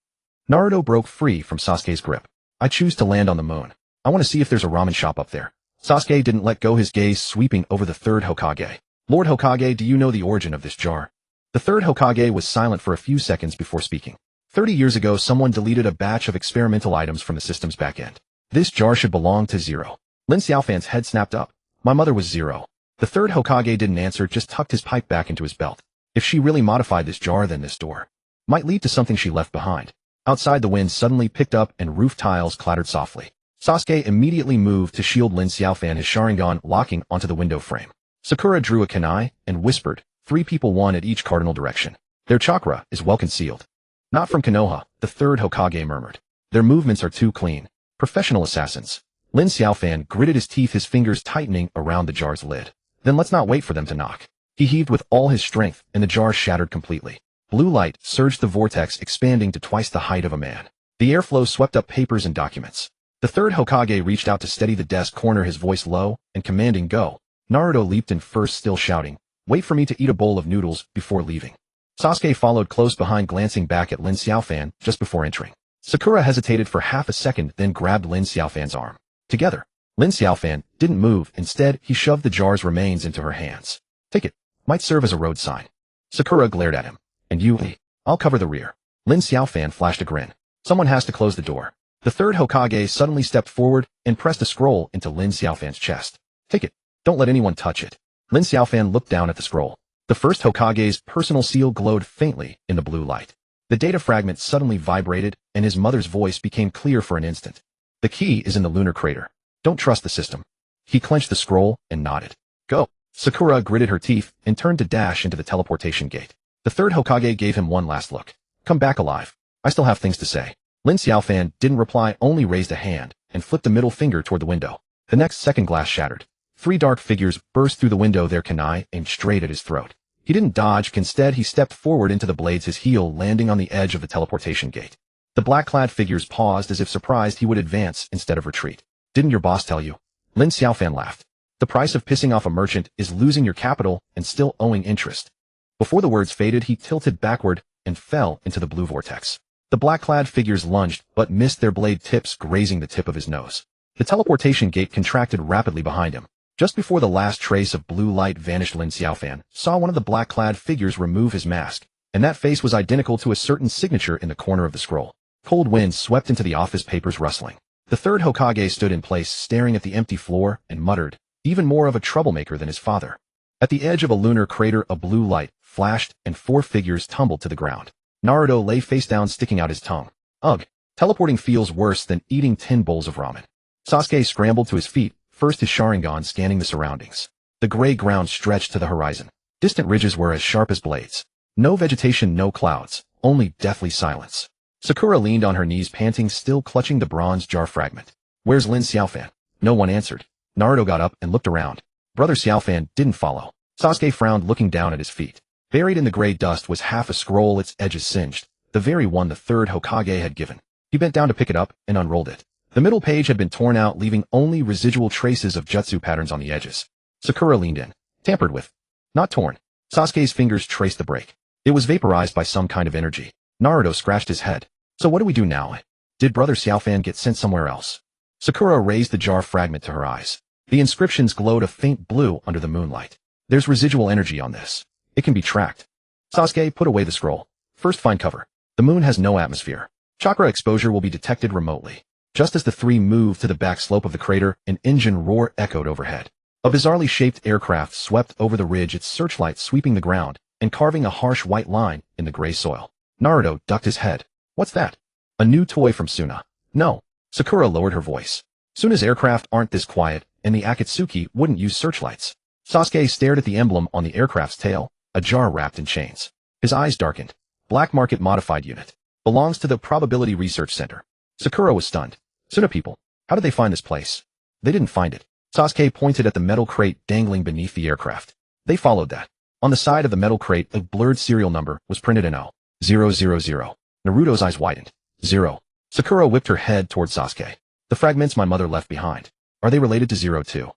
Naruto broke free from Sasuke's grip. I choose to land on the moon. I want to see if there's a ramen shop up there. Sasuke didn't let go, his gaze sweeping over the third Hokage. Lord Hokage, do you know the origin of this jar? The third Hokage was silent for a few seconds before speaking. 30 years ago, someone deleted a batch of experimental items from the system's backend. This jar should belong to Zero. Lin Xiaofan's head snapped up. My mother was Zero. The third Hokage didn't answer, just tucked his pipe back into his belt. If she really modified this jar, then this door might lead to something she left behind. Outside, the wind suddenly picked up and roof tiles clattered softly. Sasuke immediately moved to shield Lin Xiaofan, his Sharingan locking onto the window frame. Sakura drew a kunai and whispered, 3 people, 1 at each cardinal direction. Their chakra is well concealed. Not from Konoha, the third Hokage murmured. Their movements are too clean. Professional assassins. Lin Xiaofan gritted his teeth, his fingers tightening around the jar's lid. Then let's not wait for them to knock. He heaved with all his strength, and the jar shattered completely. Blue light surged, the vortex expanding to twice the height of a man. The airflow swept up papers and documents. The third Hokage reached out to steady the desk corner, his voice low and commanding, go. Naruto leaped in first, still shouting, wait for me to eat a bowl of noodles before leaving. Sasuke followed close behind, glancing back at Lin Xiaofan just before entering. Sakura hesitated for half a second, then grabbed Lin Xiaofan's arm. Together. Lin Xiaofan didn't move. Instead, he shoved the jar's remains into her hands. Take it. Might serve as a road sign. Sakura glared at him. And you, I'll cover the rear. Lin Xiaofan flashed a grin. Someone has to close the door. The third Hokage suddenly stepped forward and pressed a scroll into Lin Xiaofan's chest. Take it. Don't let anyone touch it. Lin Xiaofan looked down at the scroll. The first Hokage's personal seal glowed faintly in the blue light. The data fragment suddenly vibrated, and his mother's voice became clear for an instant. The key is in the lunar crater. Don't trust the system. He clenched the scroll and nodded. Go. Sakura gritted her teeth and turned to dash into the teleportation gate. The third Hokage gave him one last look. Come back alive. I still have things to say. Lin Xiaofan didn't reply, only raised a hand and flipped a middle finger toward the window. The next second, glass shattered. 3 dark figures burst through the window, their kunai aimed straight at his throat. He didn't dodge. Instead, he stepped forward into the blades, his heel landing on the edge of the teleportation gate. The black-clad figures paused as if surprised he would advance instead of retreat. Didn't your boss tell you? Lin Xiaofan laughed. The price of pissing off a merchant is losing your capital and still owing interest. Before the words faded, he tilted backward and fell into the blue vortex. The black-clad figures lunged, but missed, their blade tips grazing the tip of his nose. The teleportation gate contracted rapidly behind him. Just before the last trace of blue light vanished, Lin Xiaofan saw one of the black-clad figures remove his mask, and that face was identical to a certain signature in the corner of the scroll. Cold wind swept into the office, papers rustling. The third Hokage stood in place, staring at the empty floor, and muttered, even more of a troublemaker than his father. At the edge of a lunar crater, a blue light flashed, and 4 figures tumbled to the ground. Naruto lay face down, sticking out his tongue. Ugh, teleporting feels worse than eating 10 bowls of ramen. Sasuke scrambled to his feet, first his Sharingan scanning the surroundings. The gray ground stretched to the horizon. Distant ridges were as sharp as blades. No vegetation, no clouds, only deathly silence. Sakura leaned on her knees, panting, still clutching the bronze jar fragment. Where's Lin Xiaofan? No one answered. Naruto got up and looked around. Brother Xiaofan didn't follow. Sasuke frowned, looking down at his feet. Buried in the gray dust was half a scroll, its edges singed, the very one the third Hokage had given. He bent down to pick it up and unrolled it. The middle page had been torn out, leaving only residual traces of jutsu patterns on the edges. Sakura leaned in. Tampered with. Not torn. Sasuke's fingers traced the break. It was vaporized by some kind of energy. Naruto scratched his head. So what do we do now? Did Brother Xiaofan get sent somewhere else? Sakura raised the jar fragment to her eyes. The inscriptions glowed a faint blue under the moonlight. There's residual energy on this. It can be tracked. Sasuke, put away the scroll. First find cover. The moon has no atmosphere. Chakra exposure will be detected remotely. Just as the three moved to the back slope of the crater, an engine roar echoed overhead. A bizarrely shaped aircraft swept over the ridge, its searchlight sweeping the ground and carving a harsh white line in the gray soil. Naruto ducked his head. What's that? A new toy from Suna. No. Sakura lowered her voice. Suna's aircraft aren't this quiet, and the Akatsuki wouldn't use searchlights. Sasuke stared at the emblem on the aircraft's tail, a jar wrapped in chains. His eyes darkened. Black market modified unit. Belongs to the Probability Research Center. Sakura was stunned. Suna people. How did they find this place? They didn't find it. Sasuke pointed at the metal crate dangling beneath the aircraft. They followed that. On the side of the metal crate, a blurred serial number was printed in 000. Naruto's eyes widened. 0. Sakura whipped her head toward Sasuke. The fragments my mother left behind. Are they related to 02?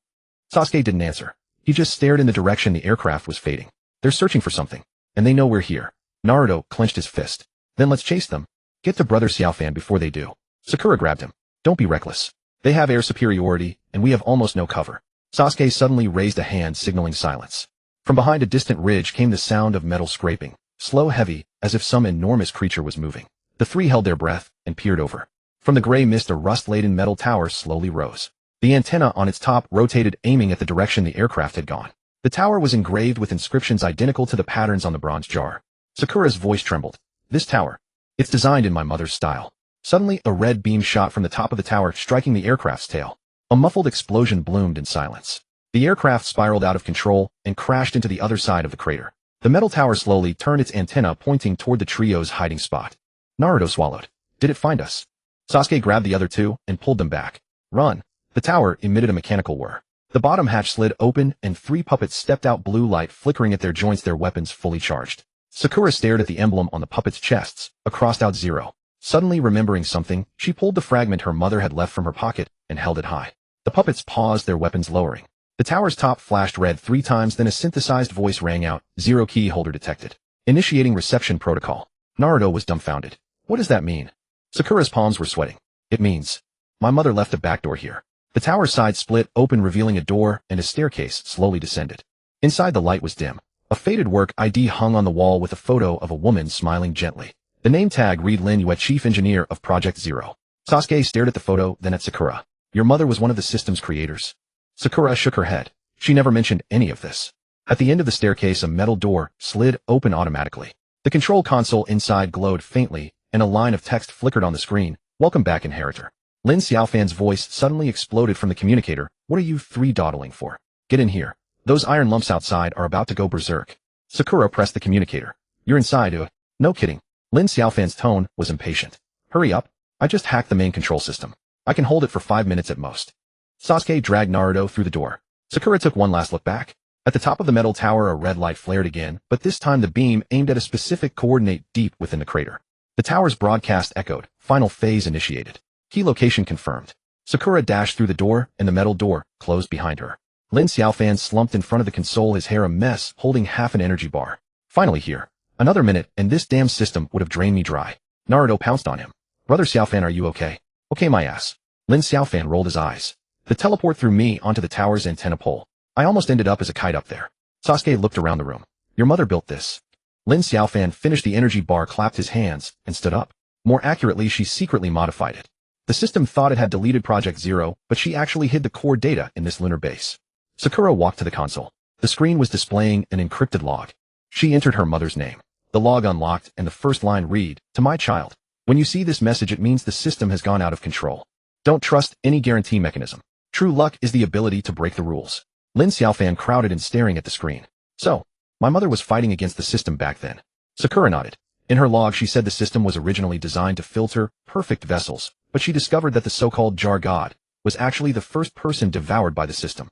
Sasuke didn't answer. He just stared in the direction the aircraft was fading. They're searching for something, and they know we're here. Naruto clenched his fist. Then let's chase them. Get to Brother Xiaofan before they do. Sakura grabbed him. Don't be reckless. They have air superiority, and we have almost no cover. Sasuke suddenly raised a hand, signaling silence. From behind a distant ridge came the sound of metal scraping, slow, heavy, as if some enormous creature was moving. The three held their breath and peered over. From the gray mist, a rust-laden metal tower slowly rose. The antenna on its top rotated, aiming at the direction the aircraft had gone. The tower was engraved with inscriptions identical to the patterns on the bronze jar. Sakura's voice trembled. This tower. It's designed in my mother's style. Suddenly, a red beam shot from the top of the tower, striking the aircraft's tail. A muffled explosion bloomed in silence. The aircraft spiraled out of control and crashed into the other side of the crater. The metal tower slowly turned its antenna, pointing toward the trio's hiding spot. Naruto swallowed. Did it find us? Sasuke grabbed the other two and pulled them back. Run. The tower emitted a mechanical whir. The bottom hatch slid open and three puppets stepped out, blue light flickering at their joints, their weapons fully charged. Sakura stared at the emblem on the puppets' chests, a crossed-out 0. Suddenly remembering something, she pulled the fragment her mother had left from her pocket and held it high. The puppets paused, their weapons lowering. The tower's top flashed red 3 times, then a synthesized voice rang out, 0 key holder detected. Initiating reception protocol. Naruto was dumbfounded. What does that mean? Sakura's palms were sweating. It means my mother left a back door here. The tower's side split open, revealing a door, and a staircase slowly descended. Inside, the light was dim. A faded work ID hung on the wall with a photo of a woman smiling gently. The name tag read Lin Xiaofan, Chief Engineer of Project Zero. Sasuke stared at the photo, then at Sakura. Your mother was one of the system's creators. Sakura shook her head. She never mentioned any of this. At the end of the staircase, a metal door slid open automatically. The control console inside glowed faintly, and a line of text flickered on the screen. Welcome back, Inheritor. Lin Xiaofan's voice suddenly exploded from the communicator. What are you three dawdling for? Get in here. Those iron lumps outside are about to go berserk. Sakura pressed the communicator. You're inside, No kidding. Lin Xiaofan's tone was impatient. Hurry up. I just hacked the main control system. I can hold it for 5 minutes at most. Sasuke dragged Naruto through the door. Sakura took one last look back. At the top of the metal tower, a red light flared again, but this time the beam aimed at a specific coordinate deep within the crater. The tower's broadcast echoed. Final phase initiated. Key location confirmed. Sakura dashed through the door, and the metal door closed behind her. Lin Xiaofan slumped in front of the console, his hair a mess, holding half an energy bar. Finally here. Another minute, and this damn system would have drained me dry. Naruto pounced on him. Brother Xiaofan, are you okay? Okay, my ass. Lin Xiaofan rolled his eyes. The teleport threw me onto the tower's antenna pole. I almost ended up as a kite up there. Sasuke looked around the room. Your mother built this. Lin Xiaofan finished the energy bar, clapped his hands, and stood up. More accurately, she secretly modified it. The system thought it had deleted Project Zero, but she actually hid the core data in this lunar base. Sakura walked to the console. The screen was displaying an encrypted log. She entered her mother's name. The log unlocked, and the first line read, To my child. When you see this message, it means the system has gone out of control. Don't trust any guarantee mechanism. True luck is the ability to break the rules. Lin Xiaofan crowded in, staring at the screen. So, my mother was fighting against the system back then. Sakura nodded. In her log, she said the system was originally designed to filter perfect vessels, but she discovered that the so-called Jar God was actually the first person devoured by the system.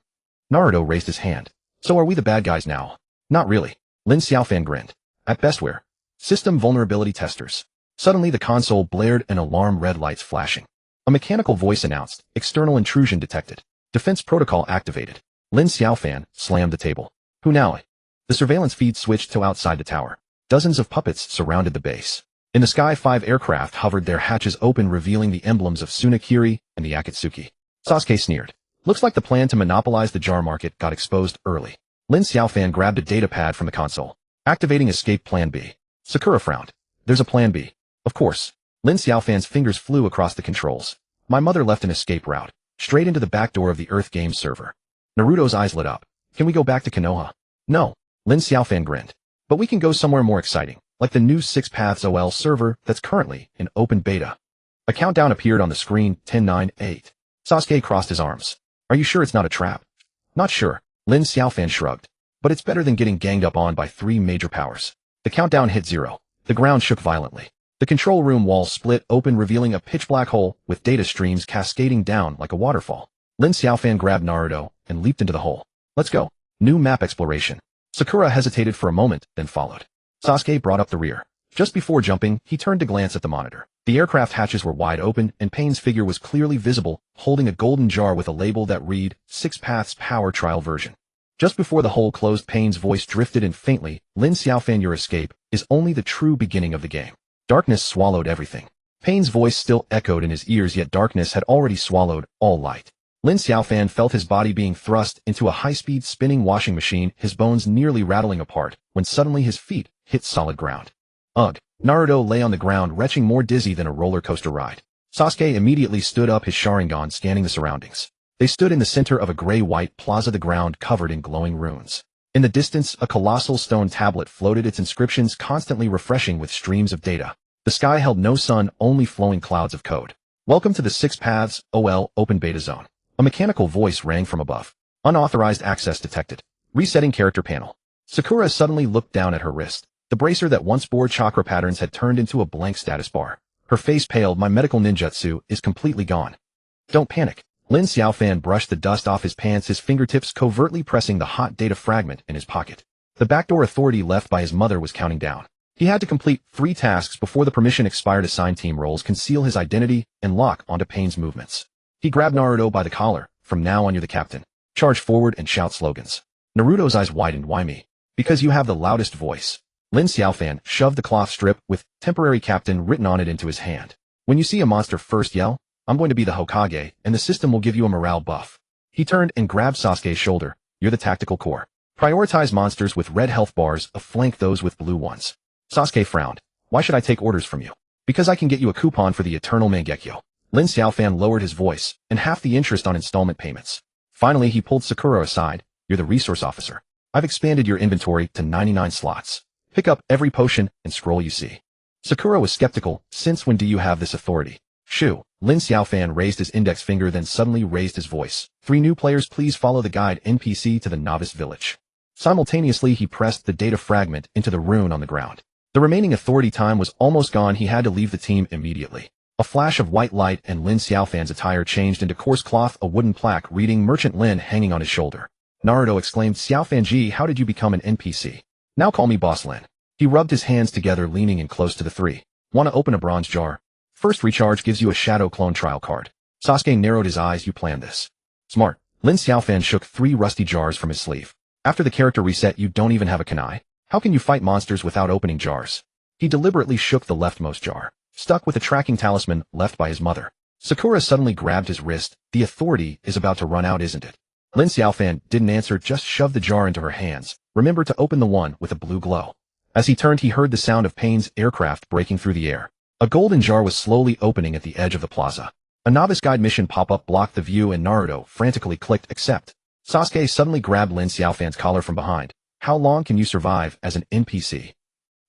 Naruto raised his hand. So are we the bad guys now? Not really. Lin Xiaofan grinned. At best we're system vulnerability testers. Suddenly the console blared and alarm red lights flashing. A mechanical voice announced, external intrusion detected. Defense protocol activated. Lin Xiaofan slammed the table. Who now? The surveillance feed switched to outside the tower. Dozens of puppets surrounded the base. In the sky 5 aircraft hovered, their hatches open, revealing the emblems of Tsunakiri and the Akatsuki. Sasuke sneered. Looks like the plan to monopolize the jar market got exposed early. Lin Xiaofan grabbed a datapad from the console. Activating escape plan B. Sakura frowned. There's a plan B. Of course. Lin Xiaofan's fingers flew across the controls. My mother left an escape route. Straight into the back door of the Earth Games server. Naruto's eyes lit up. Can we go back to Konoha? No. Lin Xiaofan grinned. But we can go somewhere more exciting, like the new 6 Paths OL server that's currently in open beta. A countdown appeared on the screen, 10, 9, 8. Sasuke crossed his arms. Are you sure it's not a trap? Not sure. Lin Xiaofan shrugged. But it's better than getting ganged up on by 3 major powers. The countdown hit 0. The ground shook violently. The control room walls split open, revealing a pitch-black hole with data streams cascading down like a waterfall. Lin Xiaofan grabbed Naruto and leaped into the hole. Let's go. New map exploration. Sakura hesitated for a moment, then followed. Sasuke brought up the rear. Just before jumping, he turned to glance at the monitor. The aircraft hatches were wide open, and Pain's figure was clearly visible, holding a golden jar with a label that read, 6 Paths Power Trial Version. Just before the hole closed, Pain's voice drifted in faintly, Lin Xiaofan, your escape is only the true beginning of the game. Darkness swallowed everything. Pain's voice still echoed in his ears, yet darkness had already swallowed all light. Lin Xiaofan felt his body being thrust into a high-speed spinning washing machine, his bones nearly rattling apart, when suddenly his feet hit solid ground. Ugh. Naruto lay on the ground, retching, more dizzy than a roller coaster ride. Sasuke immediately stood up, his Sharingan scanning the surroundings. They stood in the center of a gray-white plaza, the ground covered in glowing runes. In the distance, a colossal stone tablet floated, its inscriptions constantly refreshing with streams of data. The sky held no sun, only flowing clouds of code. Welcome to the 6 Paths OL Open Beta Zone. A mechanical voice rang from above. Unauthorized access detected. Resetting character panel. Sakura suddenly looked down at her wrist. The bracer that once bore chakra patterns had turned into a blank status bar. Her face paled. My medical ninjutsu is completely gone. Don't panic. Lin Xiaofan brushed the dust off his pants, his fingertips covertly pressing the hot data fragment in his pocket. The backdoor authority left by his mother was counting down. He had to complete 3 tasks before the permission expired. Assign team roles, conceal his identity, and lock onto Pain's movements. He grabbed Naruto by the collar. From now on, you're the captain. Charge forward and shout slogans. Naruto's eyes widened. Why me? Because you have the loudest voice. Lin Xiaofan shoved the cloth strip with temporary captain written on it into his hand. When you see a monster, first yell, I'm going to be the Hokage, and the system will give you a morale buff. He turned and grabbed Sasuke's shoulder. You're the tactical core. Prioritize monsters with red health bars, flank those with blue ones. Sasuke frowned. Why should I take orders from you? Because I can get you a coupon for the Eternal Mangekyo. Lin Xiaofan lowered his voice, and half the interest on installment payments. Finally, he pulled Sakura aside. You're the resource officer. I've expanded your inventory to 99 slots. Pick up every potion and scroll you see. Sakura was skeptical. Since when do you have this authority? Shoo. Lin Xiaofan raised his index finger, then suddenly raised his voice. 3 new players, please follow the guide NPC to the novice village. Simultaneously, he pressed the data fragment into the rune on the ground. The remaining authority time was almost gone. He had to leave the team immediately. A flash of white light and Lin Xiaofan's attire changed into coarse cloth, a wooden plaque reading Merchant Lin hanging on his shoulder. Naruto exclaimed, Xiaofan-ji, how did you become an NPC? Now call me Boss Lin. He rubbed his hands together, leaning in close to the 3. Want to open a bronze jar? First recharge gives you a shadow clone trial card. Sasuke narrowed his eyes. You planned this. Smart. Lin Xiaofan shook 3 rusty jars from his sleeve. After the character reset, you don't even have a kunai. How can you fight monsters without opening jars? He deliberately shook the leftmost jar, stuck with a tracking talisman left by his mother. Sakura suddenly grabbed his wrist. The authority is about to run out, isn't it? Lin Xiaofan didn't answer, just shoved the jar into her hands. Remember to open the one with a blue glow. As he turned, he heard the sound of Pain's aircraft breaking through the air. A golden jar was slowly opening at the edge of the plaza. A novice guide mission pop-up blocked the view, and Naruto frantically clicked accept. Sasuke suddenly grabbed Lin Xiaofan's collar from behind. How long can you survive as an NPC?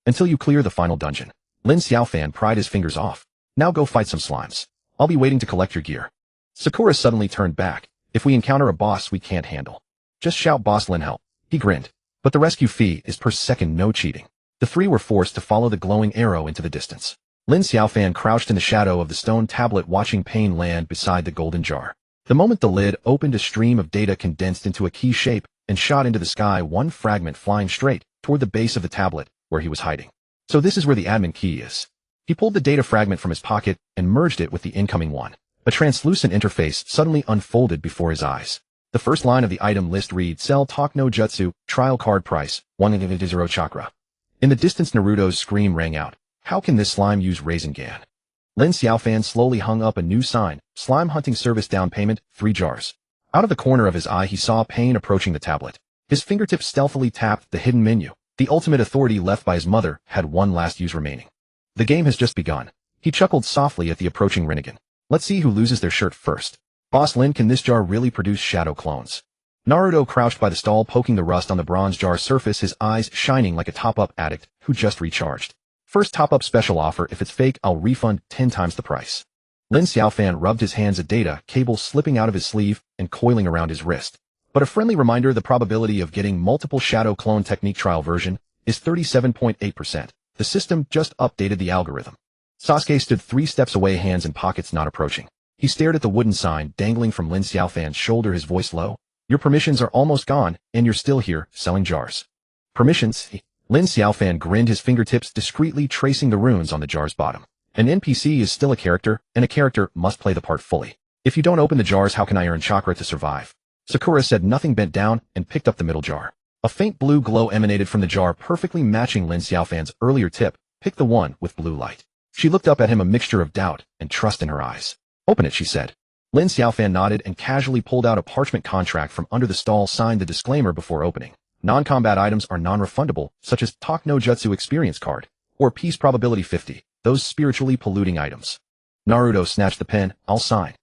Until you clear the final dungeon. Lin Xiaofan pried his fingers off. Now go fight some slimes. I'll be waiting to collect your gear. Sakura suddenly turned back. If we encounter a boss we can't handle, just shout Boss Lin help. He grinned. But the rescue fee is per second, no cheating. The 3 were forced to follow the glowing arrow into the distance. Lin Xiaofan crouched in the shadow of the stone tablet, watching Pain land beside the golden jar. The moment the lid opened, a stream of data condensed into a key shape and shot into the sky, one fragment flying straight toward the base of the tablet where he was hiding. So this is where the admin key is. He pulled the data fragment from his pocket and merged it with the incoming one. A translucent interface suddenly unfolded before his eyes. The first line of the item list read, Sell Talk no Jutsu, Trial Card Price, 1 chakra. In the distance, Naruto's scream rang out. How can this slime use Sharingan? Lin Xiaofan slowly hung up a new sign, Slime Hunting Service Down Payment, 3 jars. Out of the corner of his eye he saw Pain approaching the tablet. His fingertips stealthily tapped the hidden menu. The ultimate authority left by his mother had one last use remaining. The game has just begun. He chuckled softly at the approaching Rinnegan. Let's see who loses their shirt first. Boss Lin, can this jar really produce shadow clones? Naruto crouched by the stall, poking the rust on the bronze jar surface, his eyes shining like a top-up addict who just recharged. First top-up special offer. If it's fake, I'll refund 10 times the price. Lin Xiaofan rubbed his hands, a data cable slipping out of his sleeve and coiling around his wrist. But a friendly reminder, the probability of getting multiple shadow clone technique trial version is 37.8%. The system just updated the algorithm. Sasuke stood 3 steps away, hands in pockets, not approaching. He stared at the wooden sign dangling from Lin Xiaofan's shoulder, his voice low. Your permissions are almost gone, and you're still here, selling jars. Permissions? Lin Xiaofan grinned, his fingertips discreetly tracing the runes on the jar's bottom. An NPC is still a character, and a character must play the part fully. If you don't open the jars, how can I earn chakra to survive? Sakura said nothing, bent down and picked up the middle jar. A faint blue glow emanated from the jar, perfectly matching Lin Xiaofan's earlier tip. Pick the one with blue light. She looked up at him, a mixture of doubt and trust in her eyes. Open it, she said. Lin Xiaofan nodded and casually pulled out a parchment contract from under the stall, signed the disclaimer before opening. Non-combat items are non-refundable, such as Talk no Jutsu experience card, or peace probability 50, those spiritually polluting items. Naruto snatched the pen. I'll sign,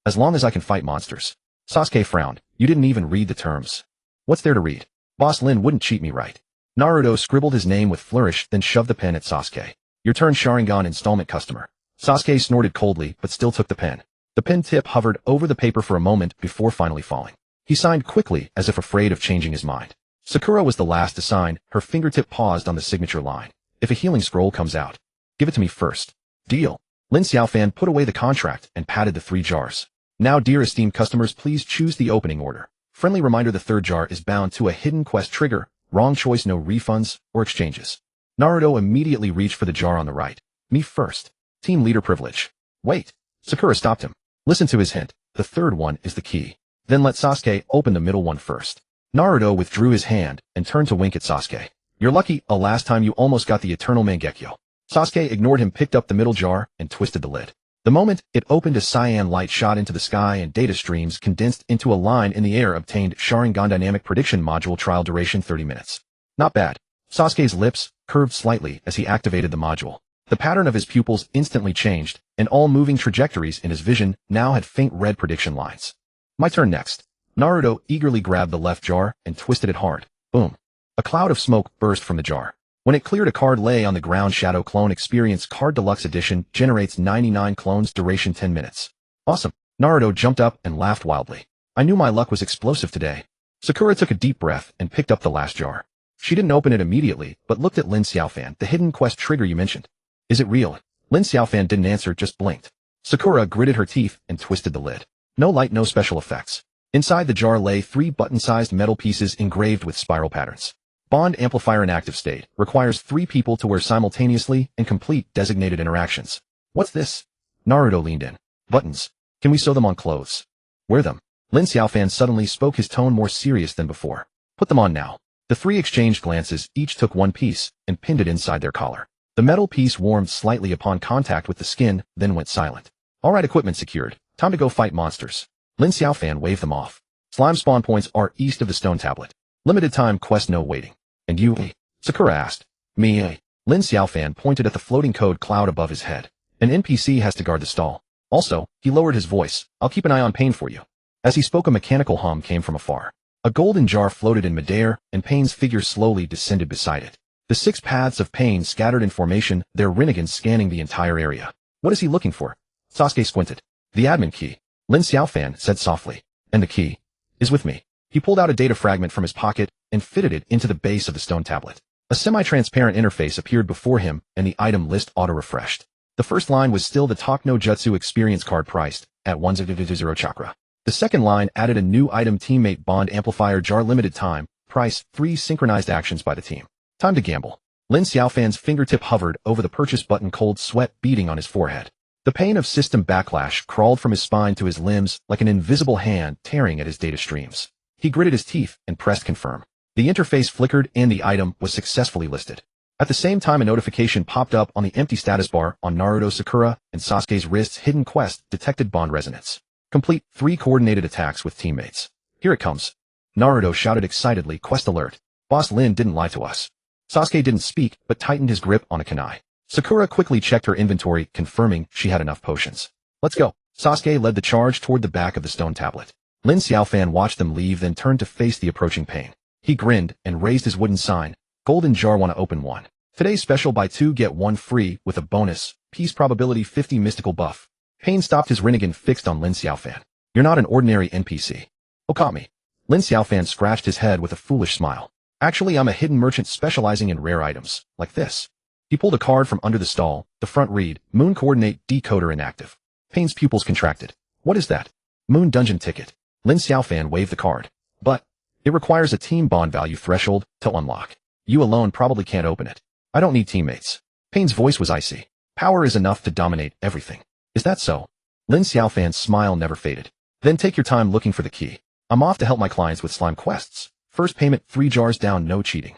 as long as I can fight monsters. Sasuke frowned. You didn't even read the terms. What's there to read? Boss Lin wouldn't cheat me, right? Naruto scribbled his name with flourish, then shoved the pen at Sasuke. Your turn, Sharingan installment customer. Sasuke snorted coldly, but still took the pen. The pen tip hovered over the paper for a moment before finally falling. He signed quickly, as if afraid of changing his mind. Sakura was the last to sign. Her fingertip paused on the signature line. If a healing scroll comes out, give it to me first. Deal. Lin Xiaofan put away the contract and patted the 3 jars. Now, dear esteemed customers, please choose the opening order. Friendly reminder, the 3rd jar is bound to a hidden quest trigger. Wrong choice, no refunds or exchanges. Naruto immediately reached for the jar on the right. Me first. Team leader privilege. Wait. Sakura stopped him. Listen to his hint. The 3rd one is the key. Then let Sasuke open the middle one first. Naruto withdrew his hand and turned to wink at Sasuke. You're lucky, last time you almost got the eternal Mangekyo. Sasuke ignored him, picked up the middle jar, and twisted the lid. The moment it opened, a cyan light shot into the sky and data streams condensed into a line in the air. Obtained Sharingan Dynamic Prediction Module, trial duration 30 minutes. Not bad. Sasuke's lips curved slightly as he activated the module. The pattern of his pupils instantly changed, and all moving trajectories in his vision now had faint red prediction lines. My turn next. Naruto eagerly grabbed the left jar and twisted it hard. Boom. A cloud of smoke burst from the jar. When it cleared, a card lay on the ground. Shadow Clone Experience Card Deluxe Edition, generates 99 clones, duration 10 minutes. Awesome. Naruto jumped up and laughed wildly. I knew my luck was explosive today. Sakura took a deep breath and picked up the last jar. She didn't open it immediately, but looked at Lin Xiaofan. The hidden quest trigger you mentioned. Is it real? Lin Xiaofan didn't answer, just blinked. Sakura gritted her teeth and twisted the lid. No light, no special effects. Inside the jar lay 3 button-sized metal pieces engraved with spiral patterns. Bond amplifier in active state. Requires 3 people to wear simultaneously and complete designated interactions. What's this? Naruto leaned in. Buttons. Can we sew them on clothes? Wear them. Lin Xiaofan suddenly spoke, his tone more serious than before. Put them on now. The 3 exchanged glances, each took 1 piece and pinned it inside their collar. The metal piece warmed slightly upon contact with the skin, then went silent. All right, equipment secured. Time to go fight monsters. Lin Xiaofan waved them off. Slime spawn points are east of the stone tablet. Limited time quest, no waiting. And you? Sakura asked. Me. Lin Xiaofan pointed at the floating code cloud above his head. An NPC has to guard the stall. Also, he lowered his voice. I'll keep an eye on Pain for you. As he spoke, a mechanical hum came from afar. A golden jar floated in midair, and Pain's figure slowly descended beside it. The 6 paths of Pain scattered in formation, their Rinnegan scanning the entire area. What is he looking for? Sasuke squinted. The admin key. Lin Xiaofan said softly. And the key is with me. He pulled out a data fragment from his pocket and fitted it into the base of the stone tablet. A semi-transparent interface appeared before him, and the item list auto-refreshed. The first line was still the Talk No Jutsu experience card priced at 100 chakra. The second line added a new item teammate bond amplifier jar limited time, price 3 synchronized actions by the team. Time to gamble. Lin Xiaofan's fingertip hovered over the purchase button, cold sweat beating on his forehead. The pain of system backlash crawled from his spine to his limbs like an invisible hand tearing at his data streams. He gritted his teeth and pressed confirm. The interface flickered and the item was successfully listed. At the same time, a notification popped up on the empty status bar on Naruto, Sakura, and Sasuke's wrists. Hidden quest detected bond resonance. Complete 3 coordinated attacks with teammates. Here it comes. Naruto shouted excitedly, quest alert. Boss Lin didn't lie to us. Sasuke didn't speak, but tightened his grip on a kunai. Sakura quickly checked her inventory, confirming she had enough potions. Let's go. Sasuke led the charge toward the back of the stone tablet. Lin Xiaofan watched them leave, then turned to face the approaching Pain. He grinned and raised his wooden sign. Golden jar, wanna open one. Today's special, buy 2 get 1 free with a bonus, peace probability 50 mystical buff. Pain stopped his Rinnegan fixed on Lin Xiaofan. You're not an ordinary NPC. Oh, caught me. Lin Xiaofan scratched his head with a foolish smile. Actually, I'm a hidden merchant specializing in rare items, like this. He pulled a card from under the stall, the front read, Moon Coordinate Decoder inactive. Pain's pupils contracted. What is that? Moon Dungeon Ticket. Lin Xiaofan waved the card. But it requires a team bond value threshold to unlock. You alone probably can't open it. I don't need teammates. Pain's voice was icy. Power is enough to dominate everything. Is that so? Lin Xiaofan's smile never faded. Then take your time looking for the key. I'm off to help my clients with slime quests. First payment 3 jars down, no cheating.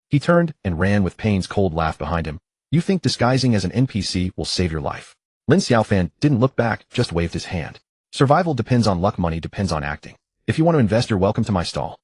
He turned and ran with Pain's cold laugh behind him. You think disguising as an NPC will save your life? Lin Xiaofan didn't look back, just waved his hand. Survival depends on luck, money depends on acting. If you want to invest, you're welcome to my stall.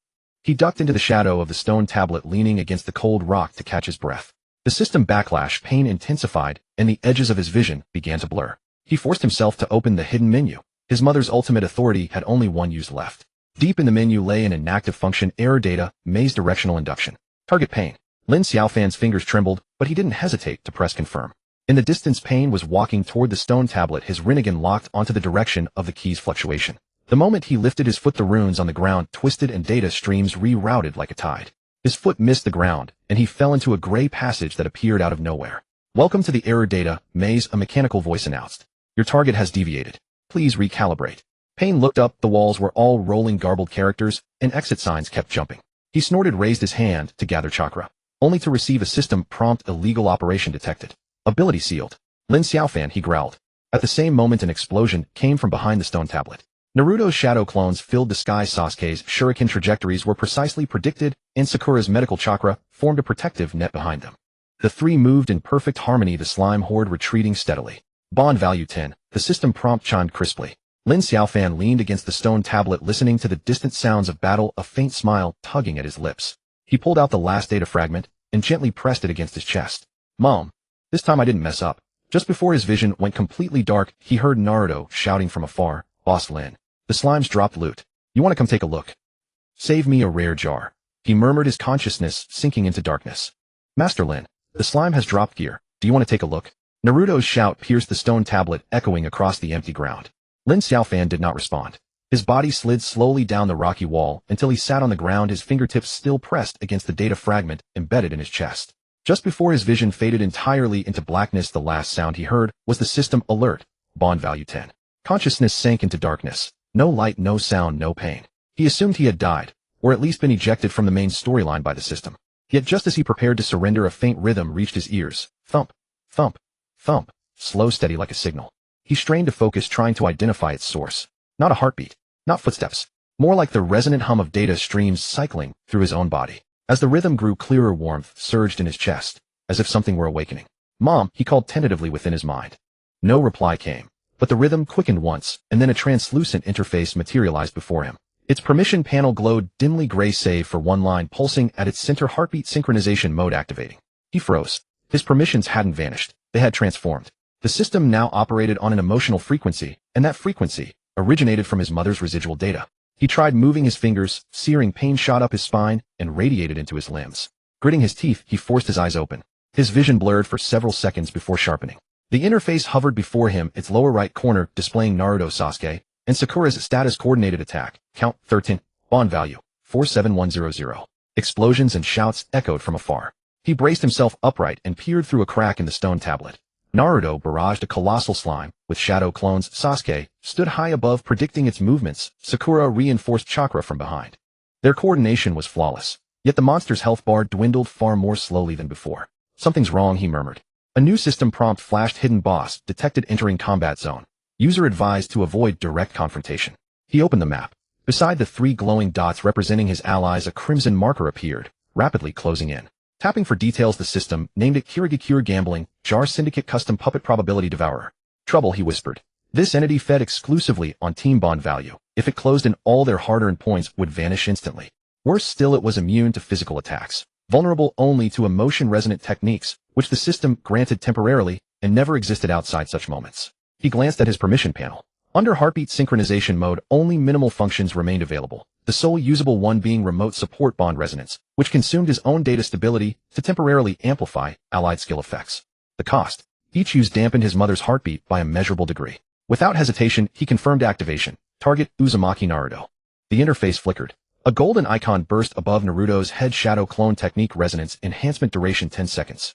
He ducked into the shadow of the stone tablet, leaning against the cold rock to catch his breath. The system backlash Pain intensified, and the edges of his vision began to blur. He forced himself to open the hidden menu. His mother's ultimate authority had only one use left. Deep in the menu lay an inactive function, error data, maze directional induction. Target Pain. Lin Xiaofan's fingers trembled, but he didn't hesitate to press confirm. In the distance, Pain was walking toward the stone tablet, his Rinnegan locked onto the direction of the key's fluctuation. The moment he lifted his foot, the runes on the ground twisted and data streams rerouted like a tide. His foot missed the ground, and he fell into a gray passage that appeared out of nowhere. Welcome to the error data maze, a mechanical voice announced. Your target has deviated. Please recalibrate. Pain looked up, the walls were all rolling garbled characters, and exit signs kept jumping. He snorted, raised his hand to gather chakra, only to receive a system prompt, illegal operation detected. Ability sealed. Lin Xiaofan, he growled. At the same moment, an explosion came from behind the stone tablet. Naruto's shadow clones filled the sky. Sasuke's shuriken trajectories were precisely predicted, and Sakura's medical chakra formed a protective net behind them. The 3 moved in perfect harmony, the slime horde retreating steadily. Bond value 10, the system prompt chimed crisply. Lin Xiaofan leaned against the stone tablet, listening to the distant sounds of battle, a faint smile tugging at his lips. He pulled out the last data fragment and gently pressed it against his chest. Mom, this time I didn't mess up. Just before his vision went completely dark, he heard Naruto shouting from afar, Boss Lin. The slimes dropped loot. You want to come take a look? Save me a rare jar. He murmured, his consciousness sinking into darkness. Master Lin, the slime has dropped gear. Do you want to take a look? Naruto's shout pierced the stone tablet, echoing across the empty ground. Lin Xiaofan did not respond. His body slid slowly down the rocky wall until he sat on the ground, his fingertips still pressed against the data fragment embedded in his chest. Just before his vision faded entirely into blackness, the last sound he heard was the system alert, bond value 10. Consciousness sank into darkness. No light, no sound, no pain. He assumed he had died, or at least been ejected from the main storyline by the system. Yet just as he prepared to surrender, a faint rhythm reached his ears. Thump, thump, thump, slow, steady like a signal. He strained to focus, trying to identify its source. Not a heartbeat, not footsteps, more like the resonant hum of data streams cycling through his own body. As the rhythm grew clearer, warmth surged in his chest, as if something were awakening. Mom, he called tentatively within his mind. No reply came. But the rhythm quickened once, and then a translucent interface materialized before him. Its permission panel glowed dimly gray, save for one line pulsing at its center, heartbeat synchronization mode activating. He froze. His permissions hadn't vanished. They had transformed. The system now operated on an emotional frequency, and that frequency originated from his mother's residual data. He tried moving his fingers, searing pain shot up his spine and radiated into his limbs. Gritting his teeth, he forced his eyes open. His vision blurred for several seconds before sharpening. The interface hovered before him, its lower right corner displaying Naruto, Sasuke, and Sakura's status coordinated attack, count 13, bond value, 47100. Explosions and shouts echoed from afar. He braced himself upright and peered through a crack in the stone tablet. Naruto barraged a colossal slime, with shadow clones. Sasuke stood high above, predicting its movements. Sakura reinforced chakra from behind. Their coordination was flawless, yet the monster's health bar dwindled far more slowly than before. Something's wrong, he murmured. A new system prompt flashed. Hidden boss detected entering combat zone. User advised to avoid direct confrontation. He opened the map. Beside the 3 glowing dots representing his allies, a crimson marker appeared, rapidly closing in. Tapping for details, the system named it Kirigakure Gambling, Jar Syndicate Custom Puppet Probability Devourer. Trouble, he whispered. This entity fed exclusively on team bond value. If it closed in, all their hard-earned points would vanish instantly. Worse still, it was immune to physical attacks, vulnerable only to emotion-resonant techniques, which the system granted temporarily and never existed outside such moments. He glanced at his permission panel. Under heartbeat synchronization mode, only minimal functions remained available, the sole usable one being remote support bond resonance, which consumed his own data stability to temporarily amplify allied skill effects. The cost. Each use dampened his mother's heartbeat by a measurable degree. Without hesitation, he confirmed activation. Target Uzumaki Naruto. The interface flickered. A golden icon burst above Naruto's head. Shadow clone technique resonance enhancement duration 10 seconds.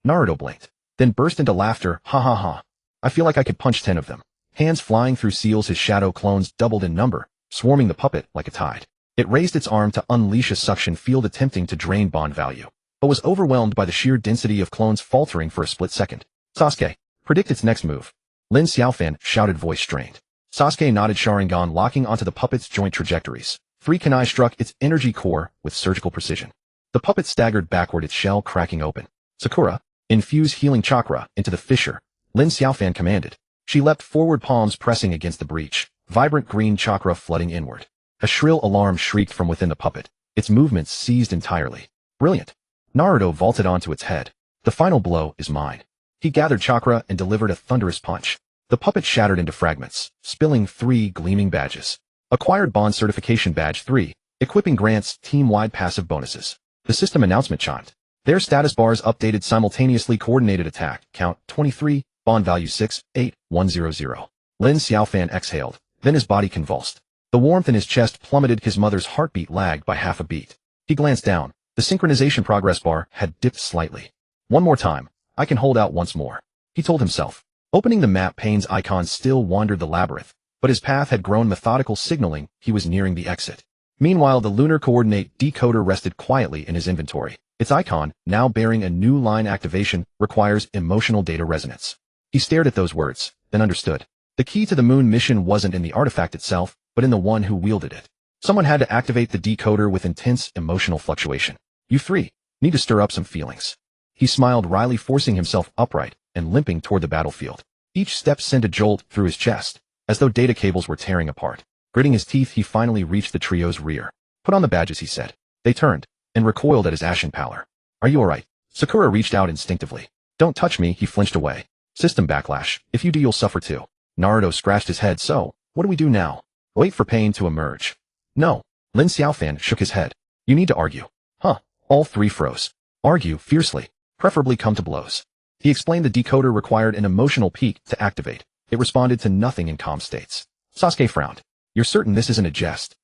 Naruto blinked, then burst into laughter. Ha ha ha. I feel like I could punch 10 of them. Hands flying through seals, his shadow clones doubled in number, swarming the puppet like a tide. It raised its arm to unleash a suction field attempting to drain bond value, but was overwhelmed by the sheer density of clones, faltering for a split second. Sasuke, predict its next move. Lin Xiaofan shouted, voice strained. Sasuke nodded, Sharingan locking onto the puppet's joint trajectories. 3 kunai struck its energy core with surgical precision. The puppet staggered backward, its shell cracking open. Sakura, infuse healing chakra into the fissure, Lin Xiaofan commanded. She leapt forward, palms pressing against the breach, vibrant green chakra flooding inward. A shrill alarm shrieked from within the puppet. Its movements ceased entirely. Brilliant. Naruto vaulted onto its head. The final blow is mine. He gathered chakra and delivered a thunderous punch. The puppet shattered into fragments, spilling 3 gleaming badges. Acquired Bond Certification Badge 3. Equipping grants team-wide passive bonuses. The system announcement chimed. Their status bars updated simultaneously. Coordinated attack, count 23, bond value 68100. Lin Xiaofan exhaled, then his body convulsed. The warmth in his chest plummeted. His mother's heartbeat lagged by half a beat. He glanced down. The synchronization progress bar had dipped slightly. One more time. I can hold out once more, he told himself. Opening the map pane's icon still wandered the labyrinth, but his path had grown methodical, signaling he was nearing the exit. Meanwhile, the lunar coordinate decoder rested quietly in his inventory. Its icon, now bearing a new line, activation requires emotional data resonance. He stared at those words, then understood. The key to the moon mission wasn't in the artifact itself, but in the one who wielded it. Someone had to activate the decoder with intense emotional fluctuation. You 3 need to stir up some feelings. He smiled wryly, forcing himself upright and limping toward the battlefield. Each step sent a jolt through his chest, as though data cables were tearing apart. Gritting his teeth, he finally reached the trio's rear. Put on the badges, he said. They turned and recoiled at his ashen pallor. Are you alright? Sakura reached out instinctively. Don't touch me, he flinched away. System backlash. If you do, you'll suffer too. Naruto scratched his head. So, what do we do now? Wait for pain to emerge. No. Lin Xiaofan shook his head. You need to argue. Huh. All 3 froze. Argue fiercely. Preferably come to blows. He explained the decoder required an emotional peak to activate. It responded to nothing in calm states. Sasuke frowned. You're certain this isn't a jest?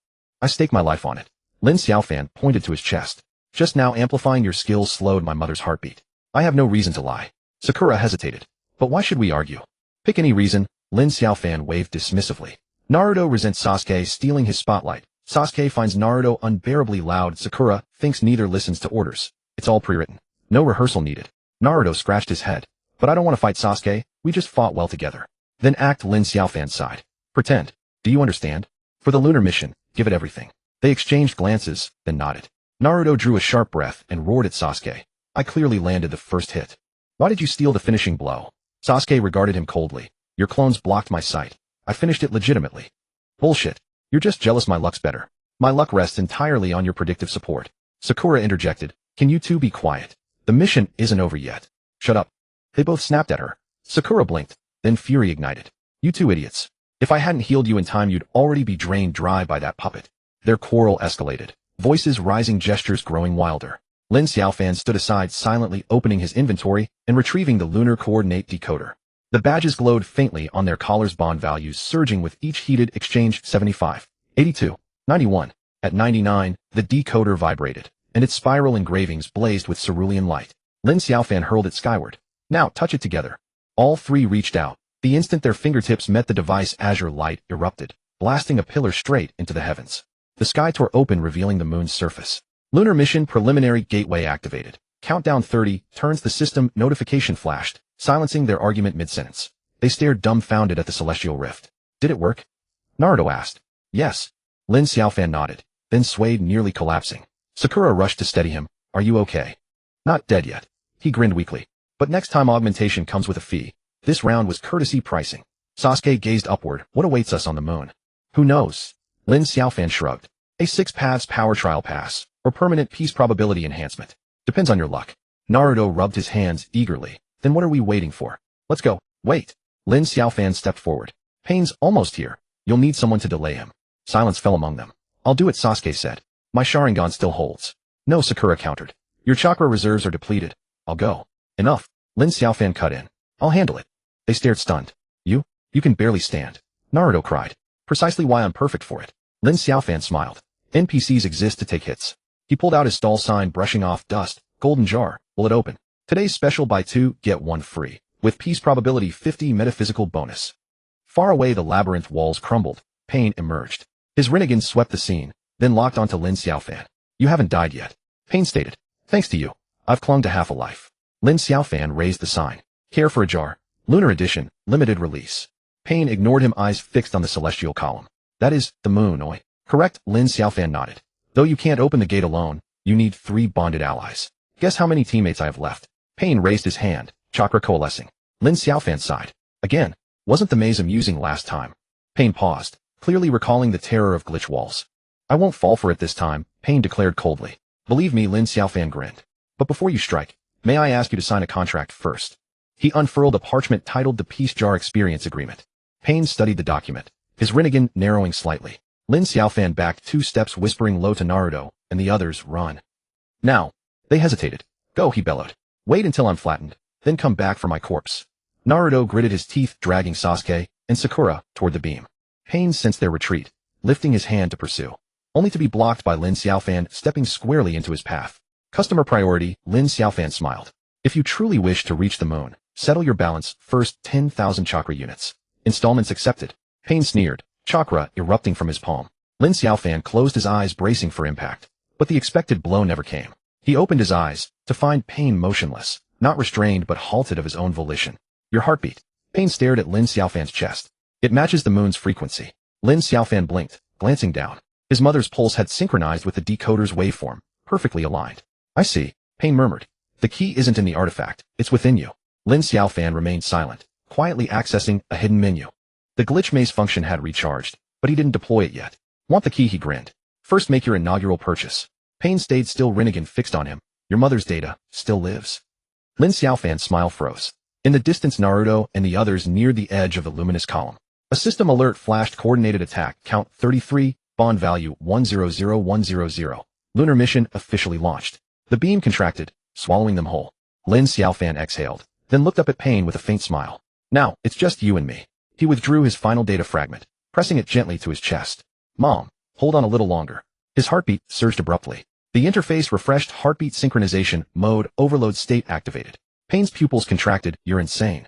I stake my life on it. Lin Xiaofan pointed to his chest. Just now amplifying your skills slowed my mother's heartbeat. I have no reason to lie. Sakura hesitated. But why should we argue? Pick any reason. Lin Xiaofan waved dismissively. Naruto resents Sasuke stealing his spotlight. Sasuke finds Naruto unbearably loud. Sakura thinks neither listens to orders. It's all pre-written. No rehearsal needed. Naruto scratched his head. But I don't want to fight Sasuke. We just fought well together. Then act. Lin Xiaofan sighed. Pretend. Do you understand? For the lunar mission, give it everything. They exchanged glances, then nodded. Naruto drew a sharp breath and roared at Sasuke. I clearly landed the first hit. Why did you steal the finishing blow? Sasuke regarded him coldly. Your clones blocked my sight. I finished it legitimately. Bullshit. You're just jealous my luck's better. My luck rests entirely on your predictive support. Sakura interjected. Can you 2 be quiet? The mission isn't over yet. Shut up. They both snapped at her. Sakura blinked, then fury ignited. You 2 idiots. If I hadn't healed you in time, you'd already be drained dry by that puppet. Their quarrel escalated. Voices rising, gestures growing wilder. Lin Xiaofan stood aside, silently opening his inventory and retrieving the lunar coordinate decoder. The badges glowed faintly on their collars, bond values surging with each heated exchange. 75, 82, 91. At 99, the decoder vibrated, and its spiral engravings blazed with cerulean light. Lin Xiaofan hurled it skyward. Now touch it together. All three reached out. The instant their fingertips met the device, azure light erupted, blasting a pillar straight into the heavens. The sky tore open, revealing the moon's surface. Lunar mission preliminary gateway activated. Countdown 30, turns the system, notification flashed, silencing their argument mid-sentence. They stared dumbfounded at the celestial rift. Did it work? Naruto asked. Yes. Lin Xiaofan nodded, then swayed, nearly collapsing. Sakura rushed to steady him. Are you okay? Not dead yet. He grinned weakly. But next time augmentation comes with a fee. This round was courtesy pricing. Sasuke gazed upward. What awaits us on the moon? Who knows? Lin Xiaofan shrugged. A 6 paths power trial pass, or permanent peace probability enhancement. Depends on your luck. Naruto rubbed his hands eagerly. Then what are we waiting for? Let's go. Wait. Lin Xiaofan stepped forward. Pain's almost here. You'll need someone to delay him. Silence fell among them. I'll do it, Sasuke said. My Sharingan still holds. No, Sakura countered. Your chakra reserves are depleted. I'll go. Enough. Lin Xiaofan cut in. I'll handle it. They stared stunned. You can barely stand. Naruto cried. Precisely why I'm perfect for it. Lin Xiaofan smiled. NPCs exist to take hits. He pulled out his stall sign, brushing off dust. Golden jar. Will it open? Today's special, buy 2, get 1 free. With peace probability 50 metaphysical bonus. Far away, the labyrinth walls crumbled. Pain emerged. His Rinnegan swept the scene, then locked onto Lin Xiaofan. You haven't died yet. Pain stated. Thanks to you. I've clung to half a life. Lin Xiaofan raised the sign. Care for a jar. Lunar edition, limited release. Pain ignored him, eyes fixed on the celestial column. That is, the moon, oi. Correct, Lin Xiaofan nodded. Though you can't open the gate alone, you need 3 bonded allies. Guess how many teammates I have left? Pain raised his hand, chakra coalescing. Lin Xiaofan sighed. Again, wasn't the maze amusing last time? Pain paused, clearly recalling the terror of glitch walls. I won't fall for it this time, Pain declared coldly. Believe me, Lin Xiaofan grinned. But before you strike, may I ask you to sign a contract first? He unfurled a parchment titled the Peace Jar Experience Agreement. Pain studied the document, his Rinnegan narrowing slightly. Lin Xiaofan backed 2 steps, whispering low to Naruto, and the others, run. Now. They hesitated. Go, he bellowed. Wait until I'm flattened, then come back for my corpse. Naruto gritted his teeth, dragging Sasuke and Sakura toward the beam. Pain sensed their retreat, lifting his hand to pursue, only to be blocked by Lin Xiaofan stepping squarely into his path. Customer priority, Lin Xiaofan smiled. If you truly wish to reach the moon, settle your balance, first 10,000 chakra units. Installments accepted. Pain sneered, chakra erupting from his palm. Lin Xiaofan closed his eyes, bracing for impact. But the expected blow never came. He opened his eyes, to find Pain motionless, not restrained but halted of his own volition. Your heartbeat. Pain stared at Lin Xiaofan's chest. It matches the moon's frequency. Lin Xiaofan blinked, glancing down. His mother's pulse had synchronized with the decoder's waveform, perfectly aligned. I see, Pain murmured. The key isn't in the artifact, it's within you. Lin Xiaofan remained silent, quietly accessing a hidden menu. The glitch maze function had recharged, but he didn't deploy it yet. Want the key, he grinned. First make your inaugural purchase. Pain stayed still, Rinnegan fixed on him. Your mother's data still lives. Lin Xiaofan's smile froze. In the distance, Naruto and the others neared the edge of the luminous column. A system alert flashed, coordinated attack, count 33, bond value 100100. Lunar mission officially launched. The beam contracted, swallowing them whole. Lin Xiaofan exhaled, then looked up at Pain with a faint smile. Now, it's just you and me. He withdrew his final data fragment, pressing it gently to his chest. Mom, hold on a little longer. His heartbeat surged abruptly. The interface refreshed, heartbeat synchronization mode overload state activated. Pain's pupils contracted. You're insane.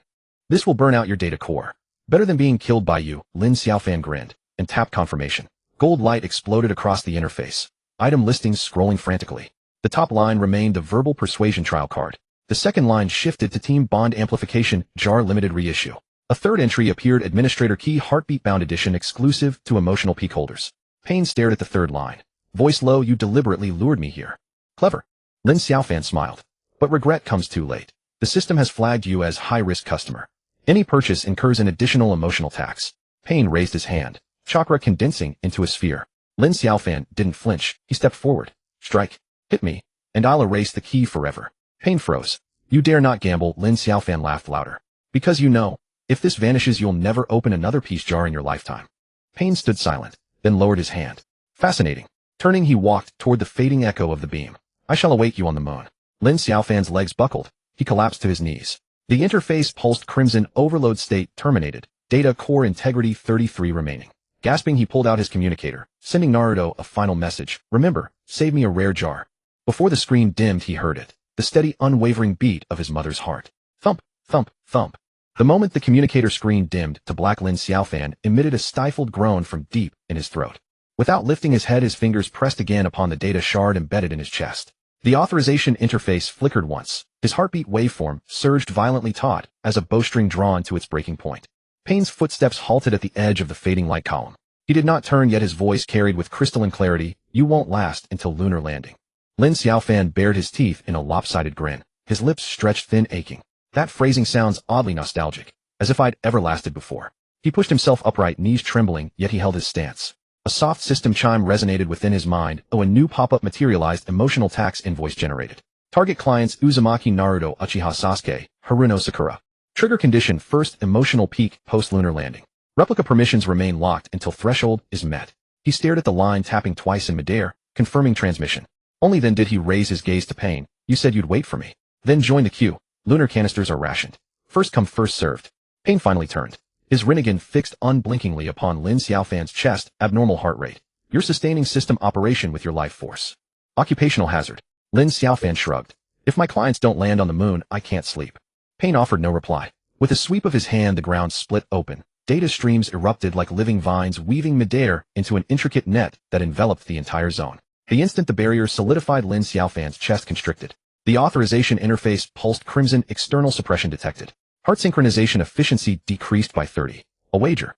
This will burn out your data core. Better than being killed by you, Lin Xiaofan grinned, and tapped confirmation. Gold light exploded across the interface. Item listings scrolling frantically. The top line remained the verbal persuasion trial card. The second line shifted to team bond amplification jar limited reissue. A third entry appeared, administrator key heartbeat bound edition exclusive to emotional peak holders. Pain stared at the third line. Voice low, you deliberately lured me here. Clever. Lin Xiaofan smiled. But regret comes too late. The system has flagged you as high-risk customer. Any purchase incurs an additional emotional tax. Pain raised his hand, chakra condensing into a sphere. Lin Xiaofan didn't flinch. He stepped forward. Strike. Hit me, and I'll erase the key forever. Pain froze. You dare not gamble, Lin Xiaofan laughed louder. Because you know, if this vanishes you'll never open another peace jar in your lifetime. Pain stood silent, then lowered his hand. Fascinating. Turning, he walked toward the fading echo of the beam. I shall await you on the moon. Lin Xiaofan's legs buckled. He collapsed to his knees. The interface pulsed crimson, overload state terminated. Data core integrity 33 remaining. Gasping, he pulled out his communicator, sending Naruto a final message. Remember, save me a rare jar. Before the screen dimmed, he heard it. The steady, unwavering beat of his mother's heart. Thump, thump, thump. The moment the communicator screen dimmed to black, Lin Xiaofan emitted a stifled groan from deep in his throat. Without lifting his head, his fingers pressed again upon the data shard embedded in his chest. The authorization interface flickered once. His heartbeat waveform surged violently taut as a bowstring drawn to its breaking point. Payne's footsteps halted at the edge of the fading light column. He did not turn, yet his voice carried with crystalline clarity, "You won't last until lunar landing." Lin Xiaofan bared his teeth in a lopsided grin. His lips stretched thin, aching. That phrasing sounds oddly nostalgic, as if I'd ever lasted before. He pushed himself upright, knees trembling, yet he held his stance. A soft system chime resonated within his mind. A new pop-up materialized. Emotional tax invoice generated. Target clients: Uzumaki, Naruto, Uchiha, Sasuke, Haruno, Sakura. Trigger condition: first emotional peak post-lunar landing. Replica permissions remain locked until threshold is met. He stared at the line, tapping twice in midair, confirming transmission. Only then did he raise his gaze to Payne. "You said you'd wait for me. Then join the queue. Lunar canisters are rationed. First come, first served." Payne finally turned. His Rinnegan fixed unblinkingly upon Lin Xiaofan's chest. "Abnormal heart rate. You're sustaining system operation with your life force. Occupational hazard." Lin Xiaofan shrugged. "If my clients don't land on the moon, I can't sleep." Payne offered no reply. With a sweep of his hand, the ground split open. Data streams erupted like living vines, weaving midair into an intricate net that enveloped the entire zone. The instant the barrier solidified, Lin Xiaofan's chest constricted. The authorization interface pulsed crimson. External suppression detected. Heart synchronization efficiency decreased by 30. "A wager."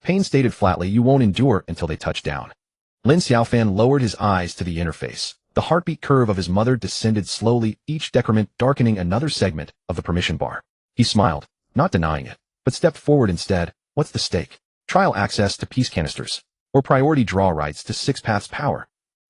Payne stated flatly, "You won't endure until they touch down." Lin Xiaofan lowered his eyes to the interface. The heartbeat curve of his mother descended slowly, each decrement darkening another segment of the permission bar. He smiled, not denying it, but stepped forward instead. "What's the stake? Trial access to peace canisters, or priority draw rights to Six Paths power?"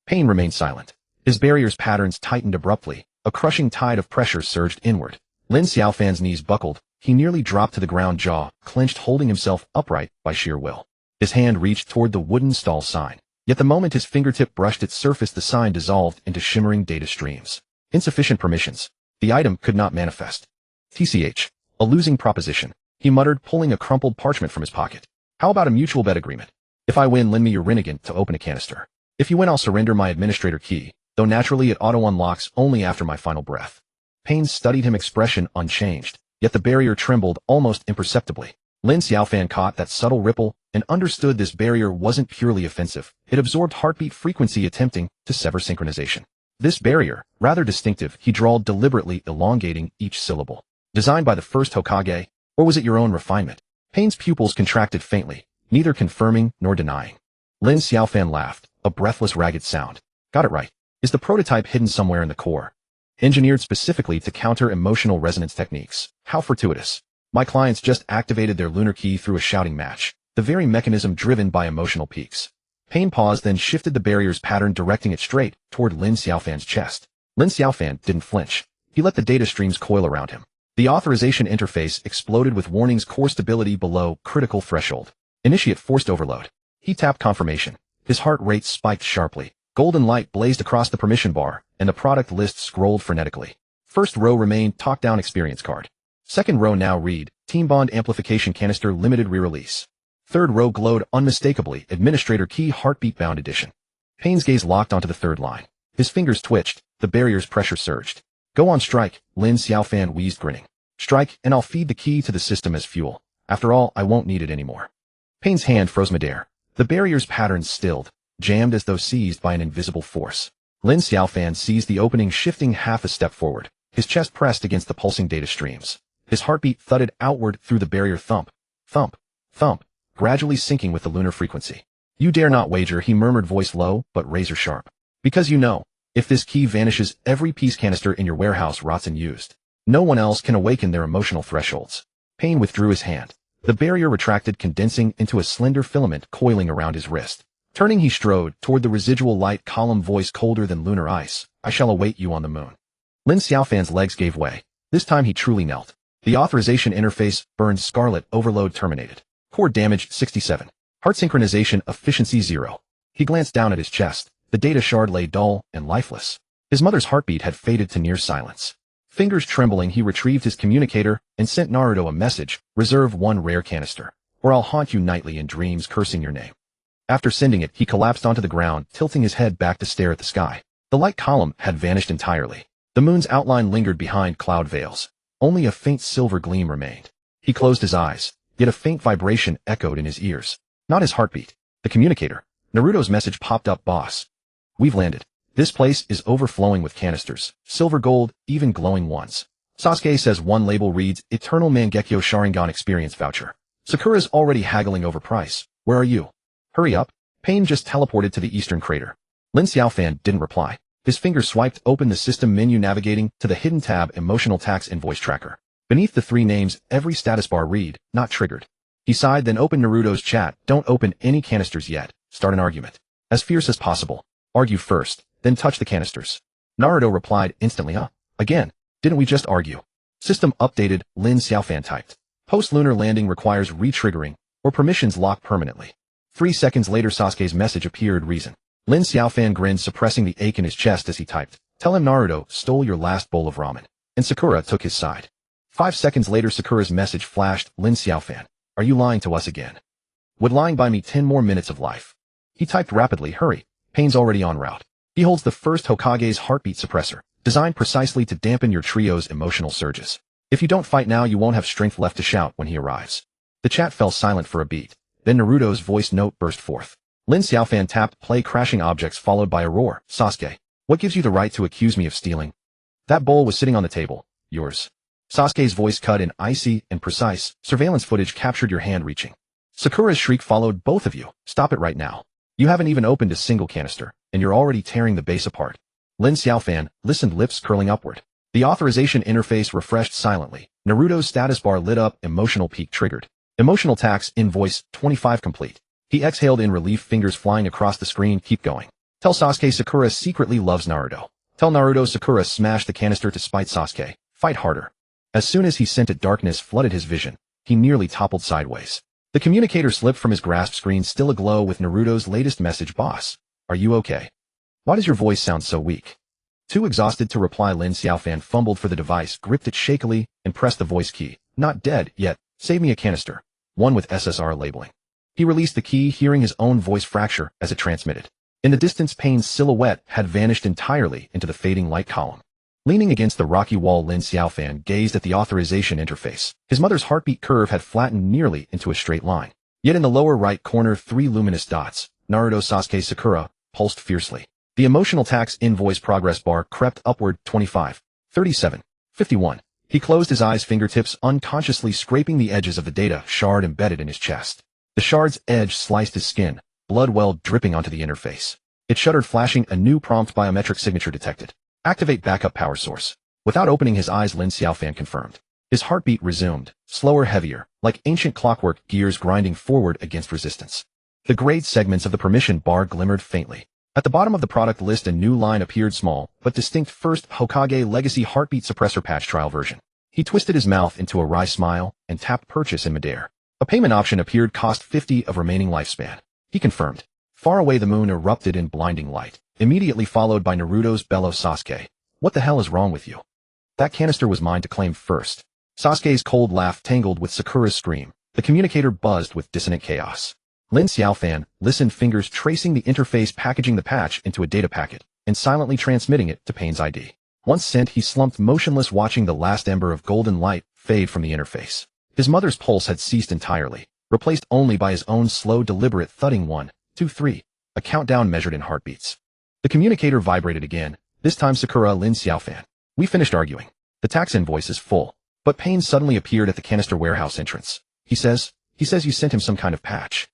Payne remained silent. His barrier's patterns tightened abruptly. A crushing tide of pressure surged inward. Lin Xiaofan's knees buckled. He nearly dropped to the ground, jaw clenched, holding himself upright by sheer will. His hand reached toward the wooden stall sign. Yet the moment his fingertip brushed its surface, the sign dissolved into shimmering data streams. Insufficient permissions. The item could not manifest. TCH. A losing proposition, he muttered, pulling a crumpled parchment from his pocket. "How about a mutual bet agreement? If I win, lend me your Rinnegan to open a canister. If you win, I'll surrender my administrator key, though naturally it auto-unlocks only after my final breath." Payne studied him, expression unchanged, yet the barrier trembled almost imperceptibly. Lin Xiaofan caught that subtle ripple and understood this barrier wasn't purely offensive. It absorbed heartbeat frequency, attempting to sever synchronization. This barrier, rather distinctive, he drawled deliberately, elongating each syllable. "Designed by the first Hokage, or was it your own refinement?" Payne's pupils contracted faintly, neither confirming nor denying. Lin Xiaofan laughed, a breathless, ragged sound. "Got it right. Is the prototype hidden somewhere in the core? Engineered specifically to counter emotional resonance techniques. How fortuitous. My clients just activated their lunar key through a shouting match, the very mechanism driven by emotional peaks." Payne paused, then shifted the barrier's pattern, directing it straight toward Lin Xiaofan's chest. Lin Xiaofan didn't flinch. He let the data streams coil around him. The authorization interface exploded with warnings: core stability below critical threshold. Initiate forced overload. He tapped confirmation. His heart rate spiked sharply. Golden light blazed across the permission bar, and the product list scrolled frenetically. First row remained talk down experience card. Second row now read Team Bond Amplification Canister Limited Re-Release. Third row glowed unmistakably Administrator Key Heartbeat Bound Edition. Payne's gaze locked onto the third line. His fingers twitched, the barrier's pressure surged. "Go on, strike," Lin Xiaofan wheezed, grinning. "Strike, and I'll feed the key to the system as fuel. After all, I won't need it anymore." Payne's hand froze midair. The barrier's patterns stilled, jammed as though seized by an invisible force. Lin Xiaofan seized the opening, shifting half a step forward. His chest pressed against the pulsing data streams. His heartbeat thudded outward through the barrier, thump, thump, thump, gradually syncing with the lunar frequency. "You dare not wager," he murmured, voice low but razor sharp. "Because you know, if this key vanishes, every peace canister in your warehouse rots unused. No one else can awaken their emotional thresholds." Payne withdrew his hand. The barrier retracted, condensing into a slender filament coiling around his wrist. Turning, he strode toward the residual light column, voice colder than lunar ice. "I shall await you on the moon." Lin Xiaofan's legs gave way. This time he truly knelt. The authorization interface burned scarlet. Overload terminated. Core damage 67. Heart synchronization efficiency 0. He glanced down at his chest. The data shard lay dull and lifeless. His mother's heartbeat had faded to near silence. Fingers trembling, he retrieved his communicator and sent Naruto a message: "Reserve one rare canister, or I'll haunt you nightly in dreams, cursing your name." After sending it, he collapsed onto the ground, tilting his head back to stare at the sky. The light column had vanished entirely. The moon's outline lingered behind cloud veils. Only a faint silver gleam remained. He closed his eyes, yet a faint vibration echoed in his ears. Not his heartbeat. The communicator. Naruto's message popped up, boss. We've landed. This place is overflowing with canisters, silver gold, even glowing ones. Sasuke says one label reads, Eternal Mangekyo Sharingan Experience Voucher. Sakura's already haggling over price. Where are you? Hurry up. Pain just teleported to the eastern crater. Lin Xiaofan didn't reply. His fingers swiped open the system menu navigating to the hidden tab Emotional Tax Invoice Tracker. Beneath the 3 names, every status bar read, Not triggered. He sighed, then opened Naruto's chat. Don't open any canisters yet. Start an argument. As fierce as possible. Argue first, then touch the canisters. Naruto replied instantly, Again, didn't we just argue? System updated, Lin Xiaofan typed. Post-lunar landing requires re-triggering, or permissions lock permanently. 3 seconds later Sasuke's message appeared, reason. Lin Xiaofan grinned, suppressing the ache in his chest as he typed. Tell him Naruto stole your last bowl of ramen. And Sakura took his side. 5 seconds later Sakura's message flashed, Lin Xiaofan. Are you lying to us again? Would lying buy me 10 more minutes of life? He typed rapidly, hurry. Pain's already en route. He holds the first Hokage's heartbeat suppressor, designed precisely to dampen your trio's emotional surges. If you don't fight now you won't have strength left to shout when he arrives. The chat fell silent for a beat. Then Naruto's voice note burst forth. Lin Xiaofan tapped play, crashing objects followed by a roar. Sasuke, what gives you the right to accuse me of stealing? That bowl was sitting on the table. Yours. Sasuke's voice cut in icy and precise. Surveillance footage captured your hand reaching. Sakura's shriek followed. Both of you. Stop it right now. You haven't even opened a single canister, and you're already tearing the base apart. Lin Xiaofan listened, lips curling upward. The authorization interface refreshed silently. Naruto's status bar lit up. Emotional peak triggered. Emotional tax invoice 25 complete. He exhaled in relief, fingers flying across the screen. Keep going. Tell Sasuke Sakura secretly loves Naruto. Tell Naruto Sakura smashed the canister to spite Sasuke. Fight harder. As soon as he sent it, darkness flooded his vision. He nearly toppled sideways. The communicator slipped from his grasp, screen still aglow with Naruto's latest message. Boss, are you okay? Why does your voice sound so weak? Too exhausted to reply, Lin Xiaofan fumbled for the device, gripped it shakily, and pressed the voice key. Not dead yet. Save me a canister. One with SSR labeling. He released the key, hearing his own voice fracture as it transmitted. In the distance, Pain's silhouette had vanished entirely into the fading light column. Leaning against the rocky wall, Lin Xiaofan gazed at the authorization interface. His mother's heartbeat curve had flattened nearly into a straight line. Yet in the lower right corner, 3 luminous dots, Naruto, Sasuke, Sakura, pulsed fiercely. The emotional tax invoice progress bar crept upward. 25, 37, 51. He closed his eyes, fingertips unconsciously scraping the edges of the data shard embedded in his chest. The shard's edge sliced his skin, blood welled dripping onto the interface. It shuddered, flashing a new prompt: biometric signature detected. Activate backup power source. Without opening his eyes, Lin Xiaofan confirmed. His heartbeat resumed, slower, heavier, like ancient clockwork, gears grinding forward against resistance. The grayed segments of the permission bar glimmered faintly. At the bottom of the product list, a new line appeared, small but distinct: First Hokage Legacy Heartbeat Suppressor Patch Trial Version. He twisted his mouth into a wry smile and tapped purchase in midair. A payment option appeared: cost 50 of remaining lifespan. He confirmed. Far away, the moon erupted in blinding light, immediately followed by Naruto's bellow. Sasuke, what the hell is wrong with you? That canister was mine to claim first. Sasuke's cold laugh tangled with Sakura's scream. The communicator buzzed with dissonant chaos. Lin Xiaofan listened, fingers tracing the interface, packaging the patch into a data packet, and silently transmitting it to Pain's ID. Once sent, he slumped motionless, watching the last ember of golden light fade from the interface. His mother's pulse had ceased entirely, replaced only by his own slow, deliberate thudding. 1, 2, 3, a countdown measured in heartbeats. The communicator vibrated again, this time Sakura. Lin Xiaofan. We finished arguing. The tax invoice is full. But Pain suddenly appeared at the canister warehouse entrance. He says you sent him some kind of patch.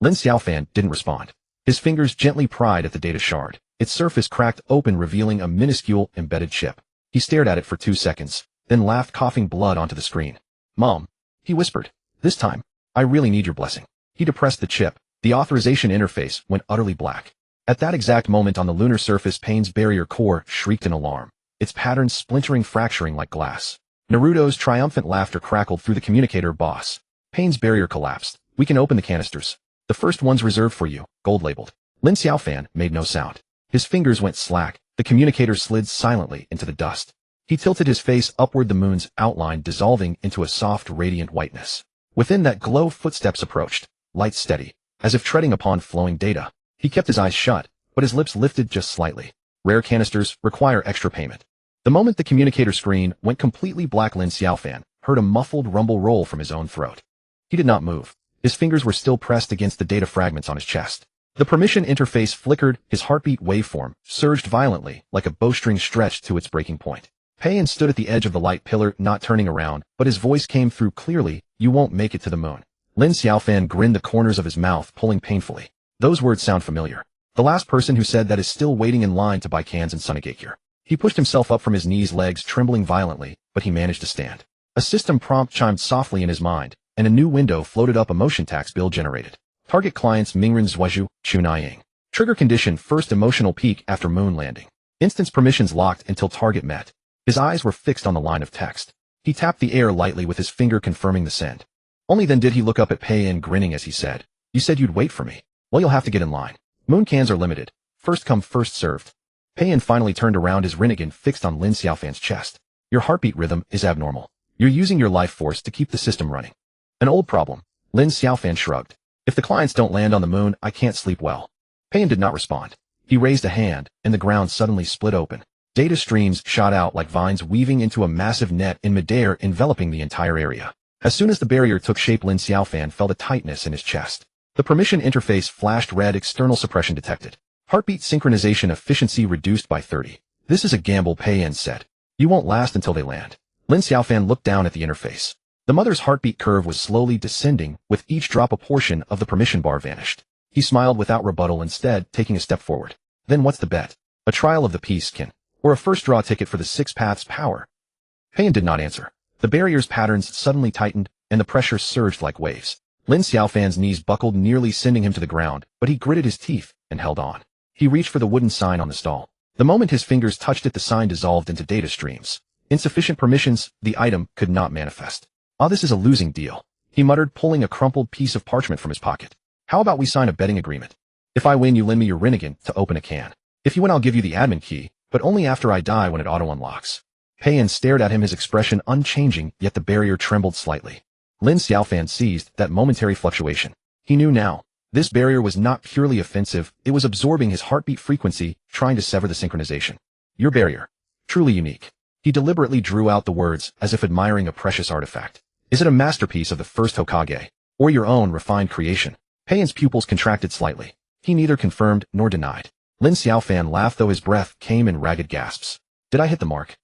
Lin Xiaofan didn't respond. His fingers gently pried at the data shard. Its surface cracked open, revealing a minuscule embedded chip. He stared at it for 2 seconds, then laughed, coughing blood onto the screen. Mom, he whispered. This time, I really need your blessing. He depressed the chip. The authorization interface went utterly black. At that exact moment, on the lunar surface, Pain's barrier core shrieked in alarm, its patterns splintering, fracturing like glass. Naruto's triumphant laughter crackled through the communicator. Boss, Pain's barrier collapsed. We can open the canisters. The first one's reserved for you, gold labeled. Lin Xiaofan made no sound. His fingers went slack. The communicator slid silently into the dust. He tilted his face upward, the moon's outline dissolving into a soft, radiant whiteness. Within that glow, footsteps approached, light, steady, as if treading upon flowing data. He kept his eyes shut, but his lips lifted just slightly. Rare canisters require extra payment. The moment the communicator screen went completely black, Lin Xiaofan heard a muffled rumble roll from his own throat. He did not move. His fingers were still pressed against the data fragments on his chest. The permission interface flickered, his heartbeat waveform surged violently, like a bowstring stretched to its breaking point. Payan stood at the edge of the light pillar, not turning around, but his voice came through clearly, "You won't make it to the moon." Lin Xiaofan grinned, the corners of his mouth pulling painfully. Those words sound familiar. The last person who said that is still waiting in line to buy cans in Sunagakure. He pushed himself up from his knees, legs trembling violently, but he managed to stand. A system prompt chimed softly in his mind, and a new window floated up, a motion tax bill generated. Target clients Mingren Zhuozhu, Chunaying. Trigger condition first emotional peak after moon landing. Instance permissions locked until target met. His eyes were fixed on the line of text. He tapped the air lightly with his finger, confirming the send. Only then did he look up at Payan, grinning as he said, "You said you'd wait for me. Well, you'll have to get in line. Moon cans are limited. First come, first served." Payan finally turned around, his Rinnegan fixed on Lin Xiaofan's chest. "Your heartbeat rhythm is abnormal. You're using your life force to keep the system running." "An old problem." Lin Xiaofan shrugged. "If the clients don't land on the moon, I can't sleep well." Payan did not respond. He raised a hand, and the ground suddenly split open. Data streams shot out like vines, weaving into a massive net in midair, enveloping the entire area. As soon as the barrier took shape, Lin Xiaofan felt a tightness in his chest. The permission interface flashed red, external suppression detected. Heartbeat synchronization efficiency reduced by 30. "This is a gamble," Payan said. "You won't last until they land." Lin Xiaofan looked down at the interface. The mother's heartbeat curve was slowly descending, with each drop a portion of the permission bar vanished. He smiled without rebuttal, instead taking a step forward. "Then what's the bet? A trial of the peace skin, or a first draw ticket for the 6 paths power?" Payan did not answer. The barrier's patterns suddenly tightened, and the pressure surged like waves. Lin Xiaofan's knees buckled, nearly sending him to the ground, but he gritted his teeth and held on. He reached for the wooden sign on the stall. The moment his fingers touched it, the sign dissolved into data streams. Insufficient permissions, the item could not manifest. "Ah, this is a losing deal," he muttered, pulling a crumpled piece of parchment from his pocket. "How about we sign a betting agreement? If I win, you lend me your Rinnegan to open a can. If you win, I'll give you the admin key, but only after I die, when it auto-unlocks." Payan stared at him, his expression unchanging, yet the barrier trembled slightly. Lin Xiaofan seized that momentary fluctuation. He knew now. This barrier was not purely offensive, it was absorbing his heartbeat frequency, trying to sever the synchronization. "Your barrier. Truly unique." He deliberately drew out the words, as if admiring a precious artifact. "Is it a masterpiece of the first Hokage, or your own refined creation?" Payan's pupils contracted slightly. He neither confirmed nor denied. Lin Xiaofan laughed, though his breath came in ragged gasps. "Did I hit the mark?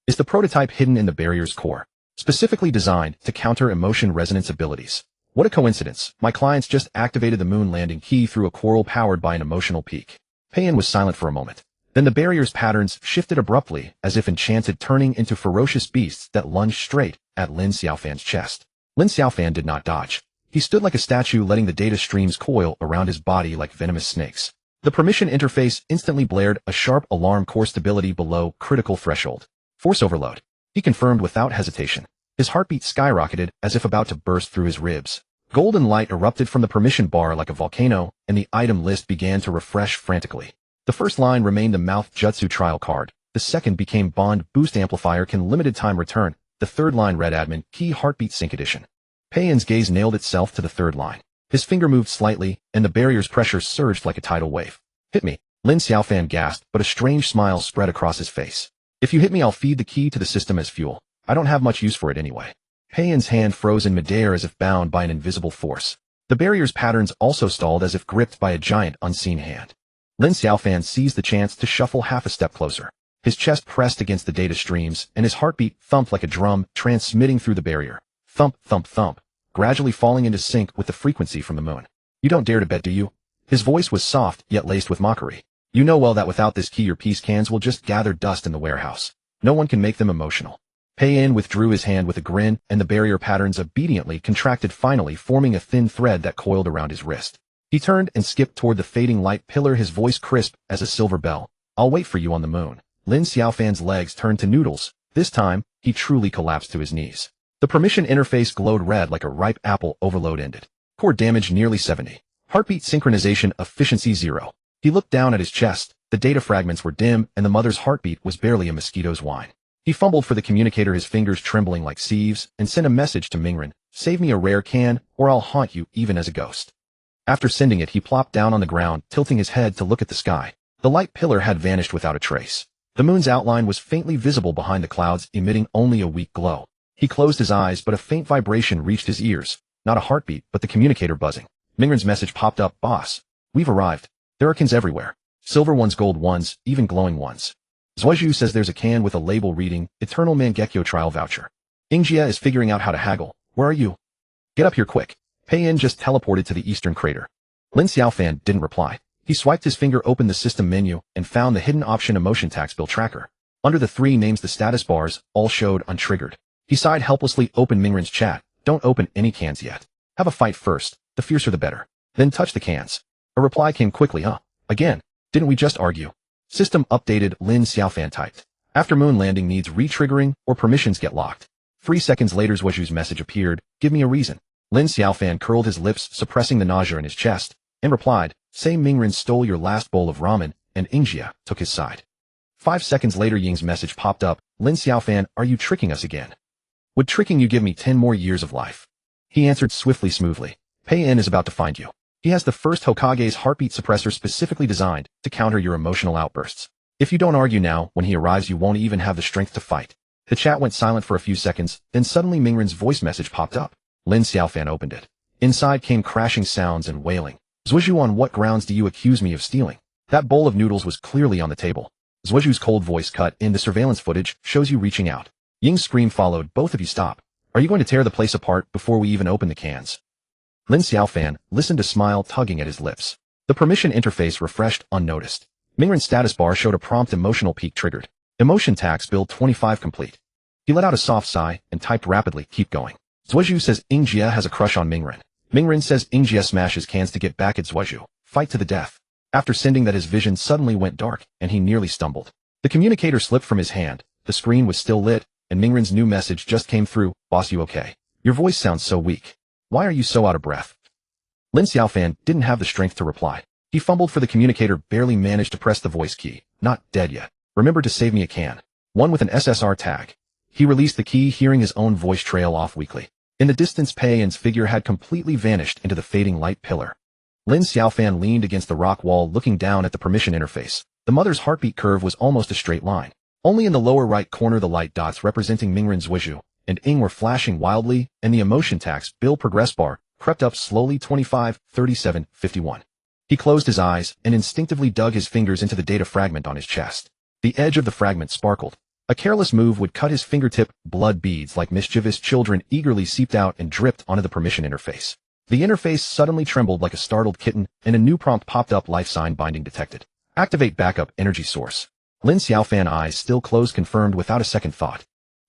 Is the prototype hidden in the barrier's core, specifically designed to counter emotion resonance abilities? What a coincidence, my clients just activated the moon landing key through a quarrel powered by an emotional peak." Payan was silent for a moment. Then the barrier's patterns shifted abruptly, as if enchanted, turning into ferocious beasts that lunged straight at Lin Xiaofan's chest. Lin Xiaofan did not dodge. He stood like a statue, letting the data streams coil around his body like venomous snakes. The permission interface instantly blared, a sharp alarm: core stability below critical threshold. Force overload. He confirmed without hesitation. His heartbeat skyrocketed, as if about to burst through his ribs. Golden light erupted from the permission bar like a volcano, and the item list began to refresh frantically. The first line remained the mouth jutsu trial card. The second became bond boost amplifier, can limited time return. The third line read admin key heartbeat sync edition. Payan's gaze nailed itself to the third line. His finger moved slightly, and the barrier's pressure surged like a tidal wave. "Hit me." Lin Xiaofan gasped, but a strange smile spread across his face. "If you hit me, I'll feed the key to the system as fuel. I don't have much use for it anyway." Payan's hand froze in midair, as if bound by an invisible force. The barrier's patterns also stalled, as if gripped by a giant unseen hand. Lin Xiaofan seized the chance to shuffle half a step closer. His chest pressed against the data streams, and his heartbeat thumped like a drum, transmitting through the barrier. Thump, thump, thump, gradually falling into sync with the frequency from the moon. "You don't dare to bet, do you?" His voice was soft, yet laced with mockery. "You know well that without this key, your peace cans will just gather dust in the warehouse. No one can make them emotional." Payan withdrew his hand with a grin, and the barrier patterns obediently contracted, finally forming a thin thread that coiled around his wrist. He turned and skipped toward the fading light pillar, his voice crisp as a silver bell. "I'll wait for you on the moon." Lin Xiaofan's legs turned to noodles. This time, he truly collapsed to his knees. The permission interface glowed red like a ripe apple. Overload ended. Core damage nearly 70. Heartbeat synchronization efficiency 0. He looked down at his chest. The data fragments were dim, and the mother's heartbeat was barely a mosquito's whine. He fumbled for the communicator, his fingers trembling like sieves, and sent a message to Mingren: "Save me a rare can, or I'll haunt you even as a ghost." After sending it, he plopped down on the ground, tilting his head to look at the sky. The light pillar had vanished without a trace. The moon's outline was faintly visible behind the clouds, emitting only a weak glow. He closed his eyes, but a faint vibration reached his ears. Not a heartbeat, but the communicator buzzing. Mingren's message popped up, "Boss, we've arrived. There are cans everywhere. Silver ones, gold ones, even glowing ones. Zhuozhu says there's a can with a label reading, Eternal Mangekyo trial voucher. Ingjia is figuring out how to haggle. Where are you? Get up here quick." Pei Yin just teleported to the eastern crater. Lin Xiaofan didn't reply. He swiped his finger, opened the system menu, and found the hidden option Emotion Tax Bill Tracker. Under the 3 names, the status bars all showed untriggered. He sighed helplessly, opened Mingren's chat. "Don't open any cans yet. Have a fight first. The fiercer the better. Then touch the cans." A reply came quickly. Again. Didn't we just argue? System updated, Lin Xiaofan typed. After moon landing needs re-triggering or permissions get locked. 3 seconds later Zhuozhu's message appeared, "Give me a reason." Lin Xiaofan curled his lips, suppressing the nausea in his chest, and replied, "Say Mingren stole your last bowl of ramen, and Ingjia took his side." 5 seconds later Ying's message popped up, "Lin Xiaofan, are you tricking us again? Would tricking you give me 10 more years of life?" He answered swiftly, smoothly, "Pei Yin is about to find you. He has the first Hokage's heartbeat suppressor specifically designed to counter your emotional outbursts. If you don't argue now, when he arrives you won't even have the strength to fight." The chat went silent for a few seconds, then suddenly Mingren's voice message popped up. Lin Xiaofan opened it. Inside came crashing sounds and wailing. "Zhuozhu, on what grounds do you accuse me of stealing? That bowl of noodles was clearly on the table." Zhuozhu's cold voice cut in. "The surveillance footage shows you reaching out." Ying's scream followed, "Both of you stop. Are you going to tear the place apart before we even open the cans?" Lin Xiaofan listened, a smile tugging at his lips. The permission interface refreshed unnoticed. Mingren's status bar showed a prompt emotional peak triggered. Emotion tax bill 25 complete. He let out a soft sigh and typed rapidly, "Keep going." Zhuozhu says Ingjia has a crush on Mingren. Mingren says Ingjia smashes cans to get back at Zhuozhu. Fight to the death. After sending that, his vision suddenly went dark, and he nearly stumbled. The communicator slipped from his hand. The screen was still lit, and Mingren's new message just came through, "Boss, you okay? Your voice sounds so weak. Why are you so out of breath?" Lin Xiaofan didn't have the strength to reply. He fumbled for the communicator, barely managed to press the voice key. "Not dead yet. Remember to save me a can. One with an SSR tag." He released the key, hearing his own voice trail off weakly. In the distance, Pei Yin's figure had completely vanished into the fading light pillar. Lin Xiaofan leaned against the rock wall, looking down at the permission interface. The mother's heartbeat curve was almost a straight line. Only in the lower right corner the light dots representing Mingren's Zhuozhu and Ing were flashing wildly, and the emotion tax bill progress bar crept up slowly, 25, 37, 51. He closed his eyes and instinctively dug his fingers into the data fragment on his chest. The edge of the fragment sparkled. A careless move would cut his fingertip. Blood beads like mischievous children eagerly seeped out and dripped onto the permission interface. The interface suddenly trembled like a startled kitten, and a new prompt popped up, life sign binding detected. Activate backup energy source. Lin Xiaofan, eyes still closed, confirmed without a second thought.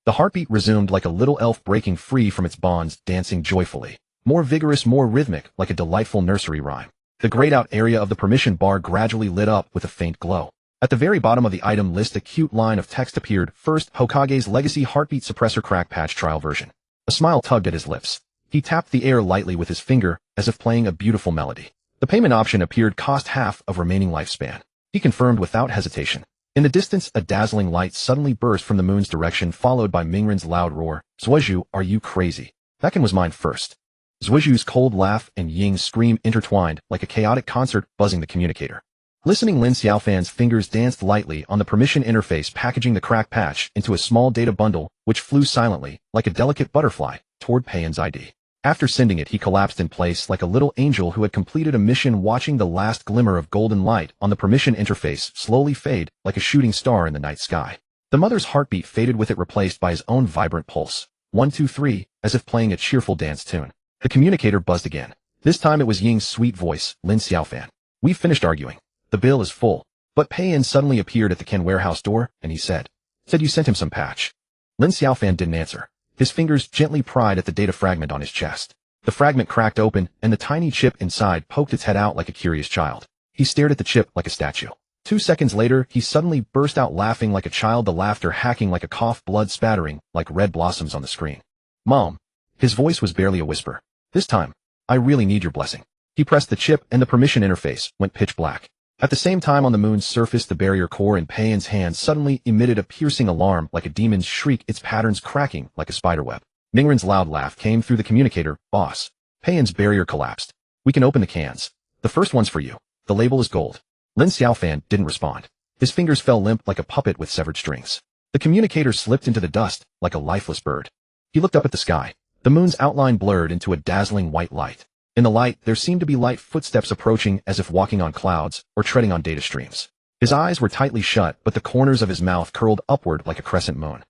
The heartbeat resumed like a little elf breaking free from its bonds, dancing joyfully. More vigorous, more rhythmic, like a delightful nursery rhyme. The grayed out area of the permission bar gradually lit up with a faint glow. At the very bottom of the item list, a cute line of text appeared. First, Hokage's Legacy Heartbeat Suppressor Crack Patch Trial Version. A smile tugged at his lips. He tapped the air lightly with his finger, as if playing a beautiful melody. The payment option appeared, cost half of remaining lifespan. He confirmed without hesitation. In the distance, a dazzling light suddenly burst from the moon's direction, followed by Mingren's loud roar. "Zhuozhu, are you crazy? That can was mine first." Zhuozhu's cold laugh and Ying's scream intertwined like a chaotic concert, buzzing the communicator. Listening, Lin Xiaofan's fingers danced lightly on the permission interface, packaging the crack patch into a small data bundle, which flew silently, like a delicate butterfly, toward Pei Yin's ID. After sending it, he collapsed in place like a little angel who had completed a mission, watching the last glimmer of golden light on the permission interface slowly fade like a shooting star in the night sky. The mother's heartbeat faded with it, replaced by his own vibrant pulse. 1, 2, 3, as if playing a cheerful dance tune. The communicator buzzed again. This time it was Ying's sweet voice. "Lin Xiaofan, we've finished arguing. The bill is full." But Pei Yin suddenly appeared at the Ken warehouse door, and he said you sent him some patch. Lin Xiaofan didn't answer. His fingers gently pried at the data fragment on his chest. The fragment cracked open, and the tiny chip inside poked its head out like a curious child. He stared at the chip like a statue. 2 seconds later, he suddenly burst out laughing like a child, the laughter hacking like a cough, blood spattering like red blossoms on the screen. "Mom." His voice was barely a whisper. "This time, I really need your blessing." He pressed the chip, and the permission interface went pitch black. At the same time, on the moon's surface, the barrier core in Pei Yin's hand suddenly emitted a piercing alarm like a demon's shriek, its patterns cracking like a spiderweb. Mingren's loud laugh came through the communicator. "Boss." Pei Yin's barrier collapsed. "We can open the cans. The first one's for you. The label is gold." Lin Xiaofan didn't respond. His fingers fell limp like a puppet with severed strings. The communicator slipped into the dust like a lifeless bird. He looked up at the sky. The moon's outline blurred into a dazzling white light. In the light, there seemed to be light footsteps approaching as if walking on clouds or treading on data streams. His eyes were tightly shut, but the corners of his mouth curled upward like a crescent moon.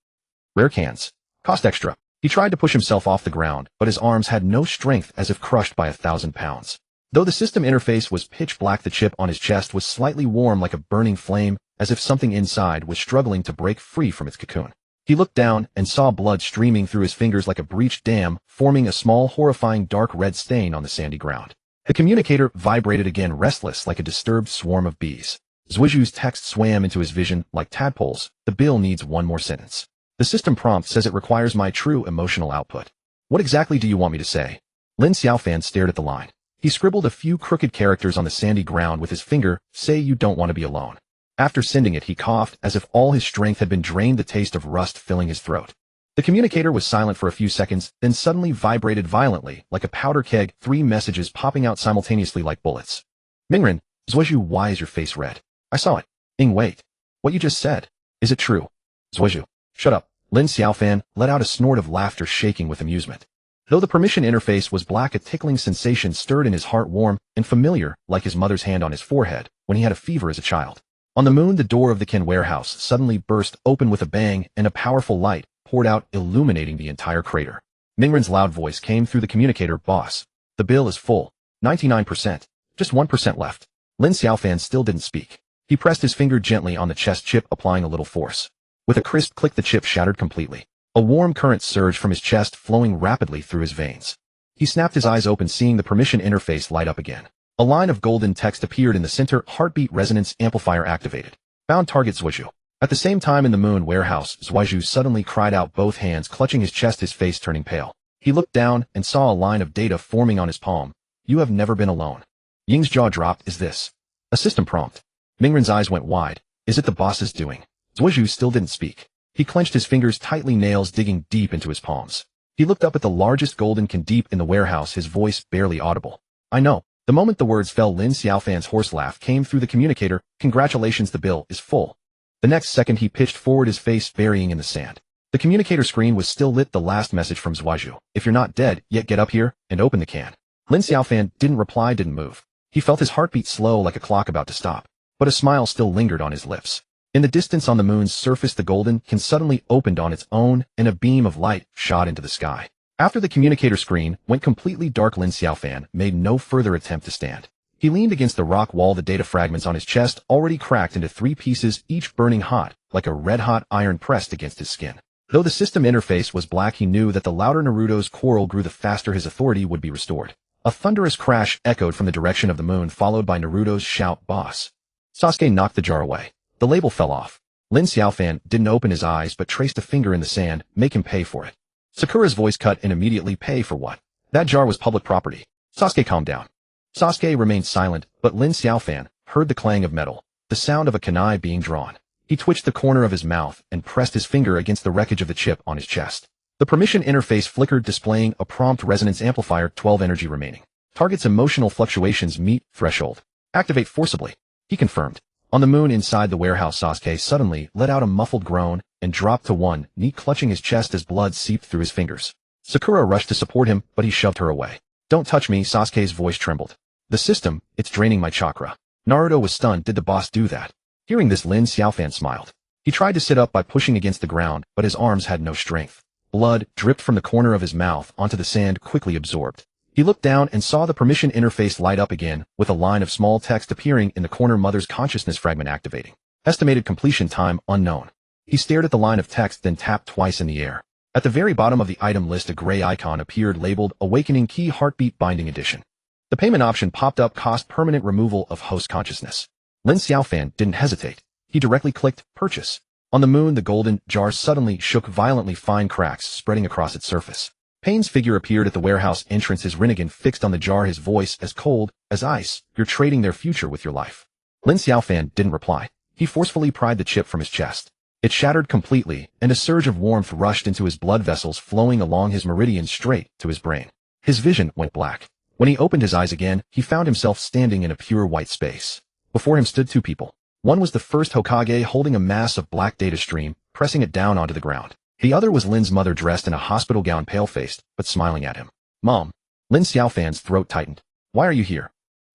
Rare cans. Cost extra. He tried to push himself off the ground, but his arms had no strength as if crushed by 1,000 pounds. Though the system interface was pitch black, the chip on his chest was slightly warm like a burning flame, as if something inside was struggling to break free from its cocoon. He looked down and saw blood streaming through his fingers like a breached dam, forming a small, horrifying dark red stain on the sandy ground. The communicator vibrated again, restless like a disturbed swarm of bees. Zhuizhu's text swam into his vision like tadpoles. The bill needs one more sentence. The system prompt says it requires my true emotional output. What exactly do you want me to say? Lin Xiaofan stared at the line. He scribbled a few crooked characters on the sandy ground with his finger. Say you don't want to be alone. After sending it, he coughed as if all his strength had been drained, the taste of rust filling his throat. The communicator was silent for a few seconds, then suddenly vibrated violently like a powder keg, 3 messages popping out simultaneously like bullets. Mingren, Zhuizhu, why is your face red? I saw it. Wait. What you just said. Is it true? Zhuizhu. Shut up. Lin Xiaofan let out a snort of laughter, shaking with amusement. Though the permission interface was black, a tickling sensation stirred in his heart, warm and familiar like his mother's hand on his forehead when he had a fever as a child. On the moon, the door of the Ken warehouse suddenly burst open with a bang, and a powerful light poured out, illuminating the entire crater. Mingren's loud voice came through the communicator. Boss, the bill is full. 99%. Just 1% left. Lin Xiaofan still didn't speak. He pressed his finger gently on the chest chip, applying a little force. With a crisp click, the chip shattered completely. A warm current surged from his chest, flowing rapidly through his veins. He snapped his eyes open, seeing the permission interface light up again. A line of golden text appeared in the center. Heartbeat resonance amplifier activated. Found target Zhuizhu. At the same time, in the moon warehouse, Zhuizhu suddenly cried out, both hands clutching his chest, his face turning pale. He looked down and saw a line of data forming on his palm. You have never been alone. Ying's jaw dropped. Is this a system prompt? Mingren's eyes went wide. Is it the boss's doing? Zhuizhu still didn't speak. He clenched his fingers tightly, nails digging deep into his palms. He looked up at the largest golden can deep in the warehouse, his voice barely audible. I know. The moment the words fell, Lin Xiaofan's hoarse laugh came through the communicator. Congratulations, the bill is full. The next second, he pitched forward, his face burying in the sand. The communicator screen was still lit. The last message from Zhuizhu. If you're not dead yet, get up here and open the can. Lin Xiaofan didn't reply, didn't move. He felt his heartbeat slow like a clock about to stop. But a smile still lingered on his lips. In the distance on the moon's surface, the golden can suddenly opened on its own, and a beam of light shot into the sky. After the communicator screen went completely dark, Lin Xiaofan made no further attempt to stand. He leaned against the rock wall, the data fragments on his chest already cracked into 3 pieces, each burning hot, like a red-hot iron pressed against his skin. Though the system interface was black, he knew that the louder Naruto's quarrel grew, the faster his authority would be restored. A thunderous crash echoed from the direction of the moon, followed by Naruto's shout, Boss. Sasuke knocked the jar away. The label fell off. Lin Xiaofan didn't open his eyes but traced a finger in the sand. Make him pay for it. Sakura's voice cut in immediately. Pay for what? That jar was public property. Sasuke, calm down. Sasuke remained silent, but Lin Xiaofan heard the clang of metal, the sound of a kunai being drawn. He twitched the corner of his mouth and pressed his finger against the wreckage of the chip on his chest. The permission interface flickered, displaying a prompt: resonance amplifier, 12 energy remaining. Target's emotional fluctuations meet threshold. Activate forcibly. He confirmed. On the moon inside the warehouse, Sasuke suddenly let out a muffled groan and dropped to one knee, clutching his chest as blood seeped through his fingers. Sakura rushed to support him, but he shoved her away. Don't touch me, Sasuke's voice trembled. The system, it's draining my chakra. Naruto was stunned. Did the boss do that? Hearing this, Lin Xiaofan smiled. He tried to sit up by pushing against the ground, but his arms had no strength. Blood dripped from the corner of his mouth onto the sand, quickly absorbed. He looked down and saw the permission interface light up again, with a line of small text appearing in the corner: mother's consciousness fragment activating. Estimated completion time unknown. He stared at the line of text, then tapped twice in the air. At the very bottom of the item list, a gray icon appeared labeled Awakening Key Heartbeat Binding Edition. The payment option popped up: cost permanent removal of host consciousness. Lin Xiaofan didn't hesitate. He directly clicked Purchase. On the moon, the golden jar suddenly shook violently, fine cracks spreading across its surface. Payne's figure appeared at the warehouse entrance, his Rinnegan fixed on the jar, his voice as cold as ice. You're trading their future with your life. Lin Xiaofan didn't reply. He forcefully pried the chip from his chest. It shattered completely, and a surge of warmth rushed into his blood vessels, flowing along his meridian straight to his brain. His vision went black. When he opened his eyes again, he found himself standing in a pure white space. Before him stood 2 people. One was the first Hokage, holding a mass of black data stream, pressing it down onto the ground. The other was Lin's mother dressed in a hospital gown, pale-faced, but smiling at him. "Mom." Lin Xiaofan's throat tightened. "Why are you here?"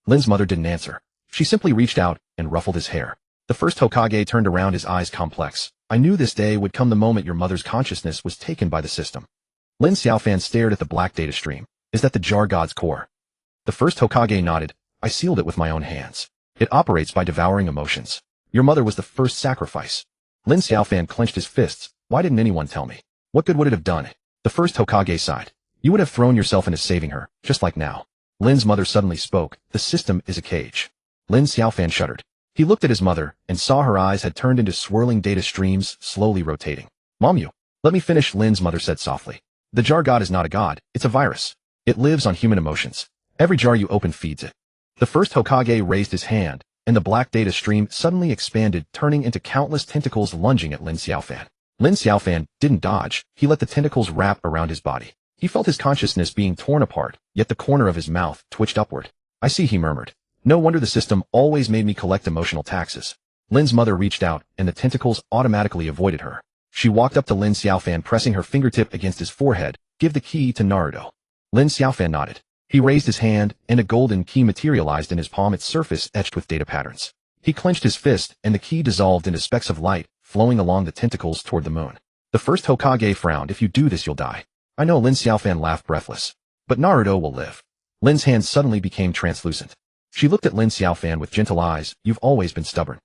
Lin's mother didn't answer. She simply reached out and ruffled his hair. The first Hokage turned around, his eyes complex. "I knew this day would come the moment your mother's consciousness was taken by the system." Lin Xiaofan stared at the black data stream. "Is that the Jar God's core?" The first Hokage nodded. "I sealed it with my own hands. It operates by devouring emotions. Your mother was the first sacrifice." Lin Xiaofan clenched his fists. "Why didn't anyone tell me? What good would it have done?" The first Hokage sighed. "You would have thrown yourself into saving her, just like now." Lin's mother suddenly spoke. "The system is a cage." Lin Xiaofan shuddered. He looked at his mother and saw her eyes had turned into swirling data streams, slowly rotating. "Mom, you. Let me finish," Lin's mother said softly. "The Jar God is not a god, it's a virus. It lives on human emotions. Every jar you open feeds it." The first Hokage raised his hand, and the black data stream suddenly expanded, turning into countless tentacles lunging at Lin Xiaofan. Lin Xiaofan didn't dodge, he let the tentacles wrap around his body. He felt his consciousness being torn apart, yet the corner of his mouth twitched upward. "I see," he murmured. "No wonder the system always made me collect emotional taxes." Lin's mother reached out, and the tentacles automatically avoided her. She walked up to Lin Xiaofan, pressing her fingertip against his forehead. "Give the key to Naruto." Lin Xiaofan nodded. He raised his hand, and a golden key materialized in his palm, its surface etched with data patterns. He clenched his fist, and the key dissolved into specks of light, flowing along the tentacles toward the moon. The first Hokage frowned. "If you do this, you'll die." "I know," Lin Xiaofan laughed, breathless. "But Naruto will live." Lin's hand suddenly became translucent. She looked at Lin Xiaofan with gentle eyes. "You've always been stubborn."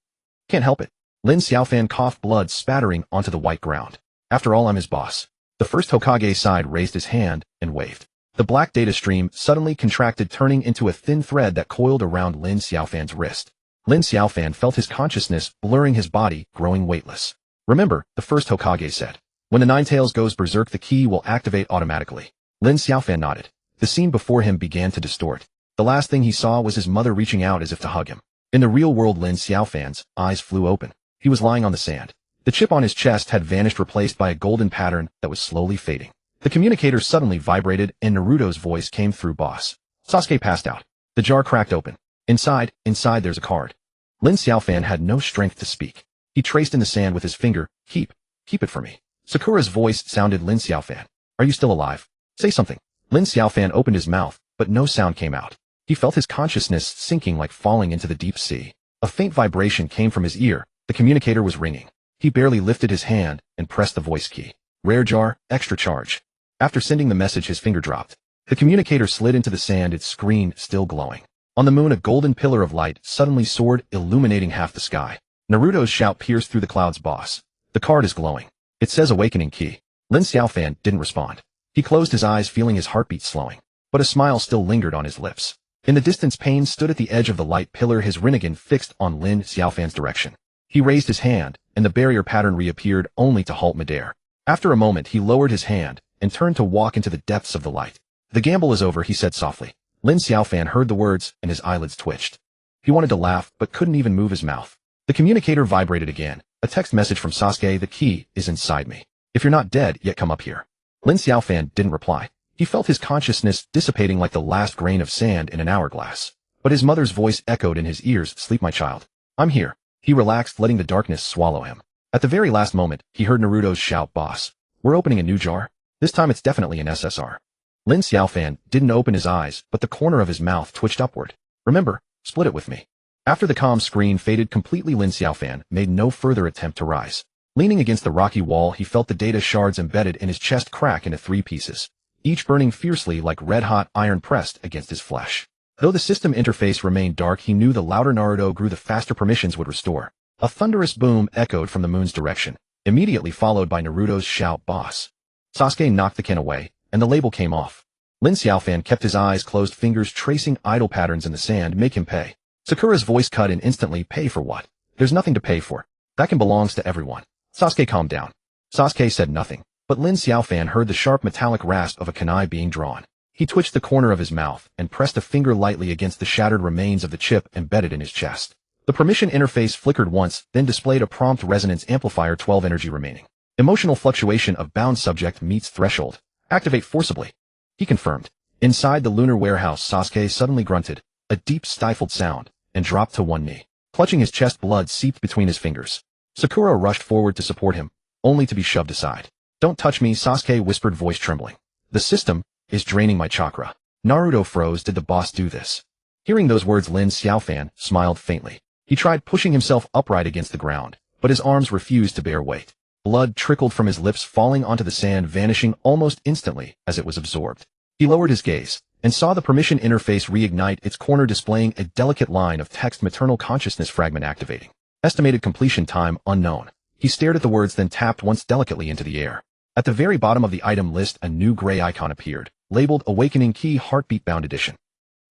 "Can't help it." Lin Xiaofan coughed, blood spattering onto the white ground. "After all, I'm his boss." The first Hokage sighed, raised his hand, and waved. The black data stream suddenly contracted, turning into a thin thread that coiled around Lin Xiaofan's wrist. Lin Xiaofan felt his consciousness blurring, his body growing weightless. "Remember," the first Hokage said. "When the Nine Tails goes berserk, the key will activate automatically." Lin Xiaofan nodded. The scene before him began to distort. The last thing he saw was his mother reaching out as if to hug him. In the real world, Lin Xiaofan's eyes flew open. He was lying on the sand. The chip on his chest had vanished, replaced by a golden pattern that was slowly fading. The communicator suddenly vibrated, and Naruto's voice came through. "Boss." Sasuke passed out. The jar cracked open. Inside there's a card." Lin Xiaofan had no strength to speak. He traced in the sand with his finger. Keep it for me." Sakura's voice sounded. "Lin Xiaofan, are you still alive? Say something." Lin Xiaofan opened his mouth, but no sound came out. He felt his consciousness sinking like falling into the deep sea. A faint vibration came from his ear. The communicator was ringing. He barely lifted his hand and pressed the voice key. "Rare jar, extra charge." After sending the message, his finger dropped. The communicator slid into the sand, its screen still glowing. On the moon, a golden pillar of light suddenly soared, illuminating half the sky. Naruto's shout pierced through the clouds. "Boss, the card is glowing. It says awakening key." Lin Xiaofan didn't respond. He closed his eyes, feeling his heartbeat slowing. But a smile still lingered on his lips. In the distance, Pain stood at the edge of the light pillar, his Rinnegan fixed on Lin Xiaofan's direction. He raised his hand, and the barrier pattern reappeared, only to halt midair. After a moment, he lowered his hand and turned to walk into the depths of the light. "The gamble is over," he said softly. Lin Xiaofan heard the words, and his eyelids twitched. He wanted to laugh, but couldn't even move his mouth. The communicator vibrated again. A text message from Sasuke. "The key is inside me. If you're not dead yet, come up here." Lin Xiaofan didn't reply. He felt his consciousness dissipating like the last grain of sand in an hourglass. But his mother's voice echoed in his ears. "Sleep, my child. I'm here." He relaxed, letting the darkness swallow him. At the very last moment, he heard Naruto's shout. "Boss, we're opening a new jar. This time it's definitely an SSR." Lin Xiaofan didn't open his eyes, but the corner of his mouth twitched upward. "Remember, split it with me." After the comm screen faded completely, Lin Xiaofan made no further attempt to rise. Leaning against the rocky wall, he felt the data shards embedded in his chest crack into 3 pieces, each burning fiercely like red-hot iron pressed against his flesh. Though the system interface remained dark, he knew the louder Naruto grew, the faster permissions would restore. A thunderous boom echoed from the moon's direction, immediately followed by Naruto's shout. "Boss." Sasuke knocked the ken away, and the label came off. Lin Xiaofan kept his eyes closed, fingers tracing idle patterns in the sand. "Make him pay." Sakura's voice cut in instantly. "Pay for what? There's nothing to pay for. That can belongs to everyone." Sasuke calmed down. Sasuke said nothing, but Lin Xiaofan heard the sharp metallic rasp of a kunai being drawn. He twitched the corner of his mouth and pressed a finger lightly against the shattered remains of the chip embedded in his chest. The permission interface flickered once, then displayed a prompt: resonance amplifier 12 energy remaining. Emotional fluctuation of bound subject meets threshold. Activate forcibly. He confirmed. Inside the lunar warehouse, Sasuke suddenly grunted, a deep stifled sound, and dropped to one knee. Clutching his chest, blood seeped between his fingers. Sakura rushed forward to support him, only to be shoved aside. Don't touch me, Sasuke whispered, voice trembling. The system is draining my chakra. Naruto froze. Did the boss do this? Hearing those words, Lin Xiaofan smiled faintly. He tried pushing himself upright against the ground, but his arms refused to bear weight. Blood trickled from his lips, falling onto the sand, vanishing almost instantly as it was absorbed. He lowered his gaze and saw the permission interface reignite, its corner displaying a delicate line of text: maternal consciousness fragment activating. Estimated completion time unknown. He stared at the words, then tapped once delicately into the air. At the very bottom of the item list, a new gray icon appeared, labeled Awakening Key Heartbeat Bound Edition.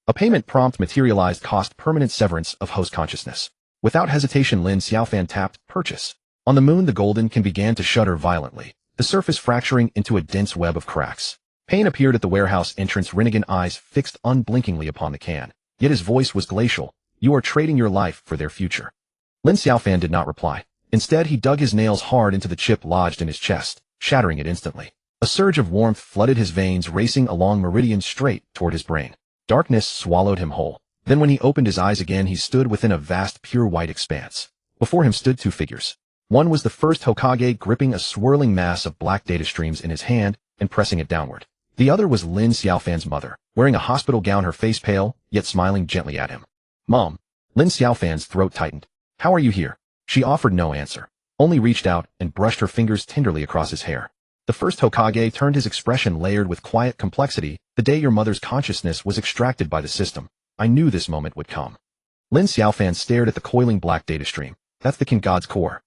A payment prompt materialized: cost permanent severance of host consciousness. Without hesitation, Lin Xiaofan tapped Purchase. On the moon, the golden can began to shudder violently, the surface fracturing into a dense web of cracks. Pain appeared at the warehouse entrance, Rinnegan eyes fixed unblinkingly upon the can, yet his voice was glacial. You are trading your life for their future. Lin Xiaofan did not reply. Instead, he dug his nails hard into the chip lodged in his chest, shattering it instantly. A surge of warmth flooded his veins, racing along meridians straight toward his brain. Darkness swallowed him whole. Then when he opened his eyes again, he stood within a vast pure white expanse. Before him stood two figures. One was the first Hokage, gripping a swirling mass of black data streams in his hand and pressing it downward. The other was Lin Xiaofan's mother, wearing a hospital gown, her face pale, yet smiling gently at him. Mom. Lin Xiaofan's throat tightened. How are you here? She offered no answer, only reached out and brushed her fingers tenderly across his hair. The first Hokage turned, his expression layered with quiet complexity. The day your mother's consciousness was extracted by the system, I knew this moment would come. Lin Xiaofan stared at the coiling black data stream. That's the King God's core.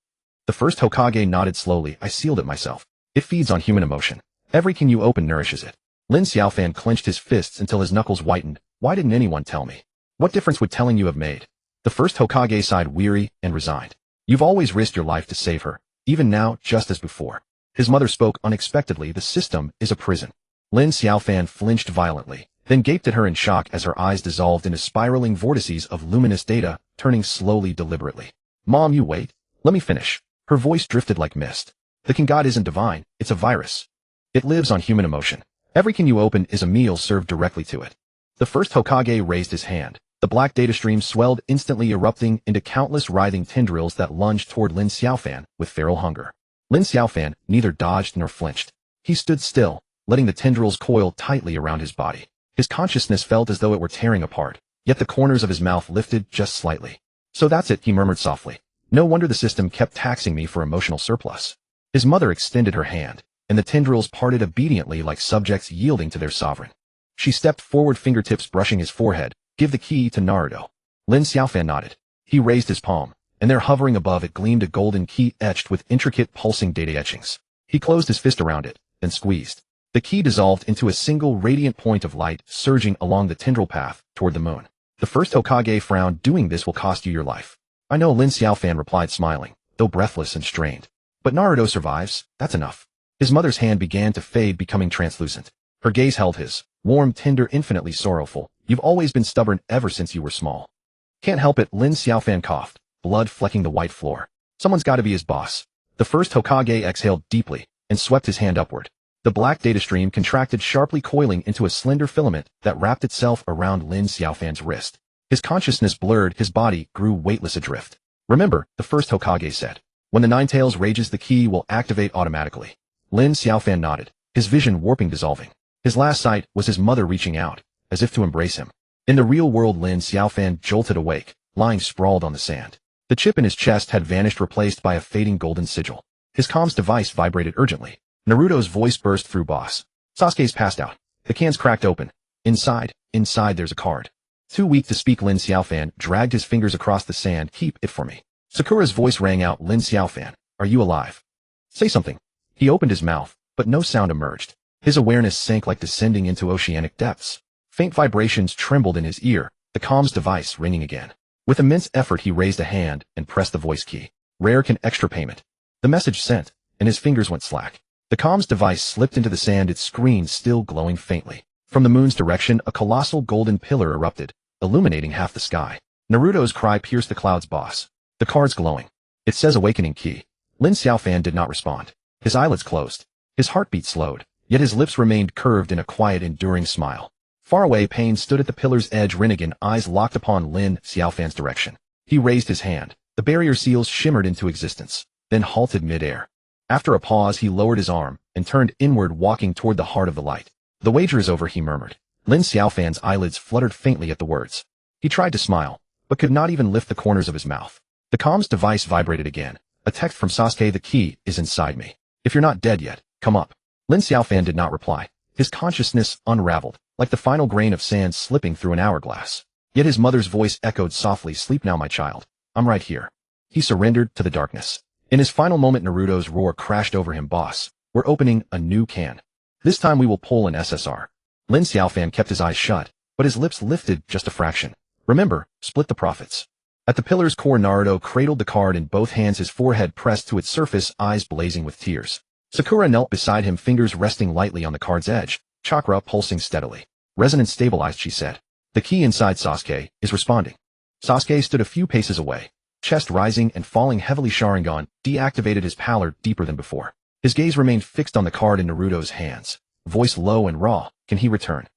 The first Hokage nodded slowly. I sealed it myself. It feeds on human emotion. Every king you open nourishes it. Lin Xiaofan clenched his fists until his knuckles whitened. Why didn't anyone tell me? What difference would telling you have made? The first Hokage sighed, weary and resigned. You've always risked your life to save her, even now, just as before. His mother spoke unexpectedly. The system is a prison. Lin Xiaofan flinched violently, then gaped at her in shock as her eyes dissolved into spiraling vortices of luminous data, turning slowly, deliberately. Mom, you wait. Let me finish. Her voice drifted like mist. The King God isn't divine, it's a virus. It lives on human emotion. Every king you open is a meal served directly to it. The first Hokage raised his hand. The black data stream swelled, instantly erupting into countless writhing tendrils that lunged toward Lin Xiaofan with feral hunger. Lin Xiaofan neither dodged nor flinched. He stood still, letting the tendrils coil tightly around his body. His consciousness felt as though it were tearing apart, yet the corners of his mouth lifted just slightly. So that's it, he murmured softly. No wonder the system kept taxing me for emotional surplus. His mother extended her hand, and the tendrils parted obediently like subjects yielding to their sovereign. She stepped forward, fingertips brushing his forehead. Give the key to Naruto. Lin Xiaofan nodded. He raised his palm, and there, hovering above it, gleamed a golden key etched with intricate pulsing data etchings. He closed his fist around it, then squeezed. The key dissolved into a single radiant point of light, surging along the tendril path toward the moon. The first Hokage frowned. Doing this will cost you your life. I know, Lin Xiaofan replied, smiling, though breathless and strained. But Naruto survives, that's enough. His mother's hand began to fade, becoming translucent. Her gaze held his, warm, tender, infinitely sorrowful. You've always been stubborn ever since you were small. Can't help it, Lin Xiaofan coughed, blood flecking the white floor. Someone's got to be his boss. The first Hokage exhaled deeply and swept his hand upward. The black data stream contracted sharply, coiling into a slender filament that wrapped itself around Lin Xiaofan's wrist. His consciousness blurred, his body grew weightless adrift. Remember, the first Hokage said, when the Nine Tails rages, the key will activate automatically. Lin Xiaofan nodded, his vision warping, dissolving. His last sight was his mother reaching out, as if to embrace him. In the real world, Lin Xiaofan jolted awake, lying sprawled on the sand. The chip in his chest had vanished, replaced by a fading golden sigil. His comms device vibrated urgently. Naruto's voice burst through. Boss. Sasuke's passed out. The can's cracked open. Inside there's a card. Too weak to speak, Lin Xiaofan dragged his fingers across the sand. Keep it for me. Sakura's voice rang out. Lin Xiaofan, are you alive? Say something. He opened his mouth, but no sound emerged. His awareness sank like descending into oceanic depths. Faint vibrations trembled in his ear, the comms device ringing again. With immense effort, he raised a hand and pressed the voice key. Rare can extra payment. The message sent, and his fingers went slack. The comms device slipped into the sand, its screen still glowing faintly. From the moon's direction, a colossal golden pillar erupted, illuminating half the sky. Naruto's cry pierced the clouds. Boss. The card's glowing. It says awakening key. Lin Xiaofan did not respond. His eyelids closed. His heartbeat slowed, yet his lips remained curved in a quiet, enduring smile. Far away, Pain stood at the pillar's edge, Rinnegan, eyes locked upon Lin Xiaofan's direction. He raised his hand. The barrier seals shimmered into existence, then halted mid-air. After a pause, he lowered his arm and turned inward, walking toward the heart of the light. The wager is over, he murmured. Lin Xiaofan's eyelids fluttered faintly at the words. He tried to smile, but could not even lift the corners of his mouth. The comms device vibrated again. A text from Sasuke: the key is inside me. If you're not dead yet, come up. Lin Xiaofan did not reply. His consciousness unraveled, like the final grain of sand slipping through an hourglass. Yet his mother's voice echoed softly, sleep now, my child. I'm right here. He surrendered to the darkness. In his final moment, Naruto's roar crashed over him. Boss, we're opening a new can. This time we will pull an SSR. Lin Xiaofan kept his eyes shut, but his lips lifted just a fraction. Remember, split the profits. At the pillar's core, Naruto cradled the card in both hands, his forehead pressed to its surface, eyes blazing with tears. Sakura knelt beside him, fingers resting lightly on the card's edge, chakra pulsing steadily. Resonance stabilized, she said. The key inside Sasuke is responding. Sasuke stood a few paces away, chest rising and falling heavily. Sharingan deactivated, his pallor deeper than before. His gaze remained fixed on the card in Naruto's hands. Voice low and raw, can he return?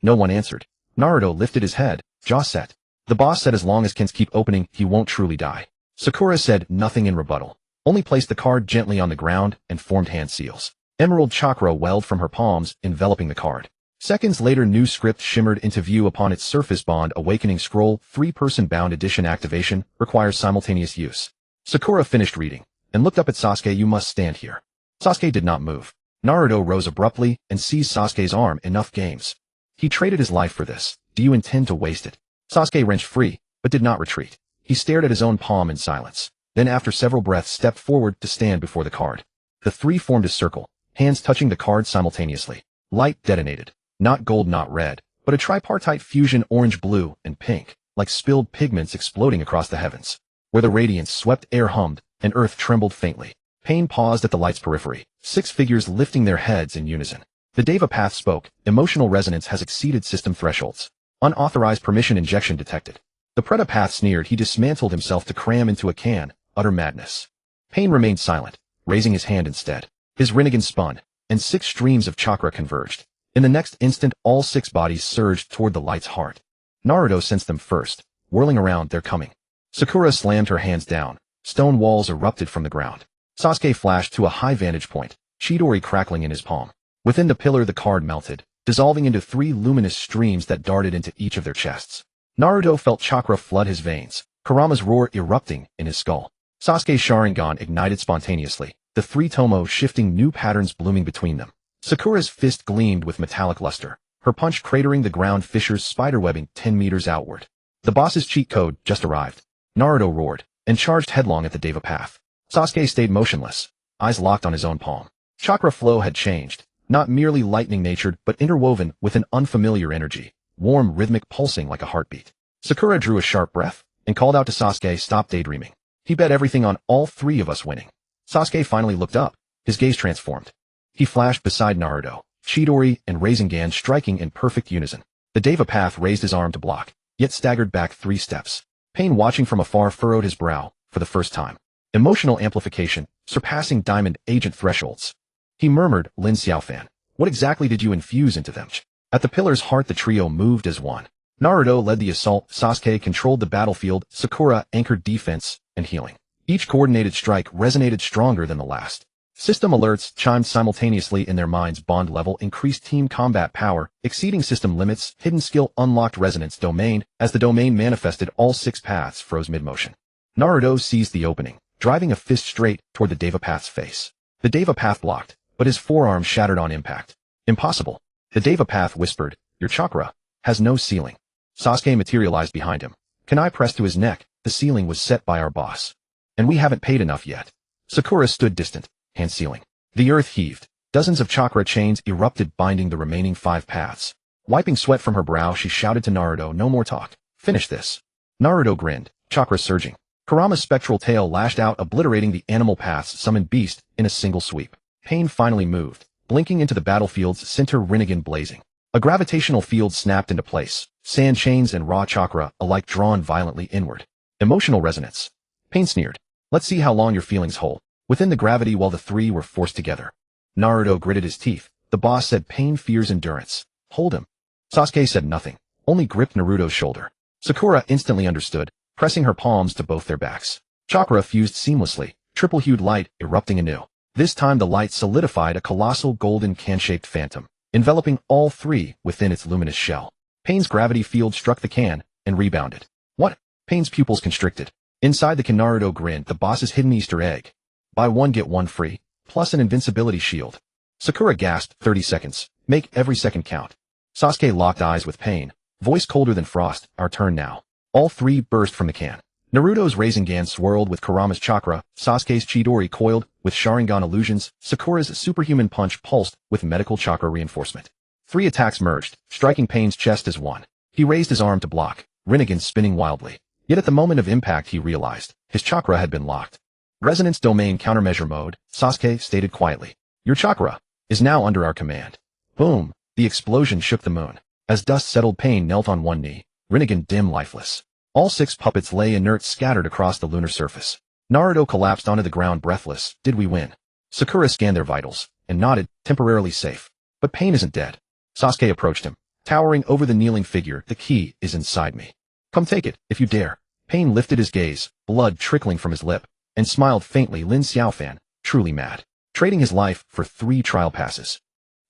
No one answered. Naruto lifted his head, jaw set. The boss said as long as cans keep opening, he won't truly die. Sakura said nothing in rebuttal, only placed the card gently on the ground and formed hand seals. Emerald chakra welled from her palms, enveloping the card. Seconds later, new script shimmered into view upon its surface. Bond awakening scroll, 3-person bound edition. Activation requires simultaneous use. Sakura finished reading and looked up at Sasuke. You must stand here. Sasuke did not move. Naruto rose abruptly and seized Sasuke's arm. Enough games. He traded his life for this. Do you intend to waste it? Sasuke wrenched free, but did not retreat. He stared at his own palm in silence. Then after several breaths stepped forward to stand before the card. The three formed a circle, hands touching the card simultaneously. Light detonated. Not gold, not red, but a tripartite fusion, orange, blue, and pink, like spilled pigments exploding across the heavens. Where the radiance swept, air hummed, and earth trembled faintly. Pain paused at the light's periphery, 6 figures lifting their heads in unison. The Deva Path spoke. Emotional resonance has exceeded system thresholds. Unauthorized permission injection detected. The Preta Path sneered. He dismantled himself to cram into a can. Utter madness. Pain remained silent, raising his hand instead. His Rinnegan spun, and 6 streams of chakra converged. In the next instant, all 6 bodies surged toward the light's heart. Naruto sensed them first, whirling around. They're coming. Sakura slammed her hands down. Stone walls erupted from the ground. Sasuke flashed to a high vantage point, Chidori crackling in his palm. Within the pillar, the card melted, dissolving into 3 luminous streams that darted into each of their chests. Naruto felt chakra flood his veins, Kurama's roar erupting in his skull. Sasuke's Sharingan ignited spontaneously, the 3 tomos shifting, new patterns blooming between them. Sakura's fist gleamed with metallic luster, her punch cratering the ground, fissures spiderwebbing 10 meters outward. The boss's cheat code just arrived. Naruto roared and charged headlong at the Deva Path. Sasuke stayed motionless, eyes locked on his own palm. Chakra flow had changed, not merely lightning-natured, but interwoven with an unfamiliar energy, warm, rhythmic, pulsing like a heartbeat. Sakura drew a sharp breath and called out to Sasuke, stop daydreaming. He bet everything on all 3 of us winning. Sasuke finally looked up, his gaze transformed. He flashed beside Naruto, Chidori and Rasengan striking in perfect unison. The Deva Path raised his arm to block, yet staggered back 3 steps. Pain, watching from afar, furrowed his brow for the first time. Emotional amplification, surpassing diamond agent thresholds. He murmured, Lin Xiaofan, what exactly did you infuse into them? At the pillar's heart, the trio moved as one. Naruto led the assault, Sasuke controlled the battlefield, Sakura anchored defense and healing. Each coordinated strike resonated stronger than the last. System alerts chimed simultaneously in their minds. Bond level increased, team combat power exceeding system limits, hidden skill unlocked, resonance domain. As the domain manifested, all 6 paths froze mid-motion. Naruto seized the opening, driving a fist straight toward the Deva Path's face. The Deva Path blocked, but his forearm shattered on impact. Impossible. The Deva Path whispered, your chakra has no ceiling. Sasuke materialized behind him. Kunai pressed to his neck. The ceiling was set by our boss. And we haven't paid enough yet. Sakura stood distant, hand sealing. The earth heaved. Dozens of chakra chains erupted, binding the remaining 5 paths. Wiping sweat from her brow, she shouted to Naruto, no more talk. Finish this. Naruto grinned, chakra surging. Kurama's spectral tail lashed out, obliterating the animal paths, summoned beast in a single sweep. Pain finally moved, blinking into the battlefield's center, Rinnegan blazing. A gravitational field snapped into place, sand chains and raw chakra alike drawn violently inward. Emotional resonance. Pain sneered. Let's see how long your feelings hold. Within the gravity, while the 3 were forced together. Naruto gritted his teeth. The boss said, Pain fears endurance. Hold him. Sasuke said nothing, only gripped Naruto's shoulder. Sakura instantly understood, pressing her palms to both their backs. Chakra fused seamlessly, triple-hued light erupting anew. This time the light solidified a colossal golden can-shaped phantom, enveloping all three within its luminous shell. Pain's gravity field struck the can and rebounded. What? Pain's pupils constricted. Inside the can, Naruto grinned the boss's hidden Easter egg. Buy one get one free, plus an invincibility shield. Sakura gasped, 30 seconds. Make every second count. Sasuke locked eyes with Pain, voice colder than frost. Our turn now. All three burst from the can. Naruto's Rasengan swirled with Kurama's chakra, Sasuke's Chidori coiled with Sharingan illusions, Sakura's superhuman punch pulsed with medical chakra reinforcement. Three attacks merged, striking Pain's chest as one. He raised his arm to block, Rinnegan spinning wildly. Yet at the moment of impact he realized, his chakra had been locked. Resonance Domain Countermeasure Mode, Sasuke stated quietly. Your chakra is now under our command. Boom! The explosion shook the moon. As dust settled, Pain knelt on one knee, Rinnegan dim lifeless. All six puppets lay inert scattered across the lunar surface. Naruto collapsed onto the ground breathless. Did we win? Sakura scanned their vitals and nodded, temporarily safe. But Pain isn't dead. Sasuke approached him, towering over the kneeling figure. The key is inside me. Come take it, if you dare. Pain lifted his gaze, blood trickling from his lip, and smiled faintly. Lin Xiaofan, truly mad. Trading his life for 3 trial passes.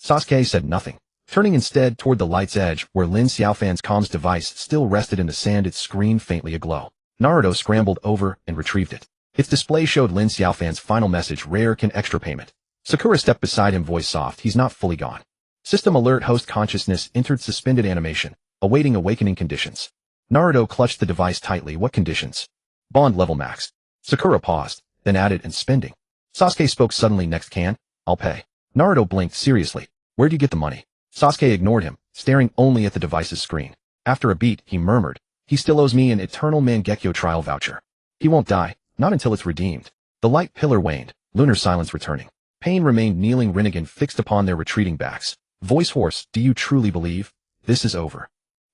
Sasuke said nothing, turning instead toward the light's edge where Lin Xiaofan's comms device still rested in the sand, its screen faintly aglow. Naruto scrambled over and retrieved it. Its display showed Lin Xiaofan's final message: rare can extra payment. Sakura stepped beside him, voice soft. He's not fully gone. System alert. Host consciousness entered suspended animation, awaiting awakening conditions. Naruto clutched the device tightly. What conditions? Bond level max. Sakura paused, then added, and spending. Sasuke spoke suddenly. Next can, I'll pay. Naruto blinked. Seriously, where'd you get the money? Sasuke ignored him, staring only at the device's screen. After a beat, he murmured, he still owes me an eternal Mangekyo trial voucher. He won't die, not until it's redeemed. The light pillar waned, lunar silence returning. Pain remained kneeling, Rinnegan fixed upon their retreating backs. Voice hoarse, do you truly believe this is over?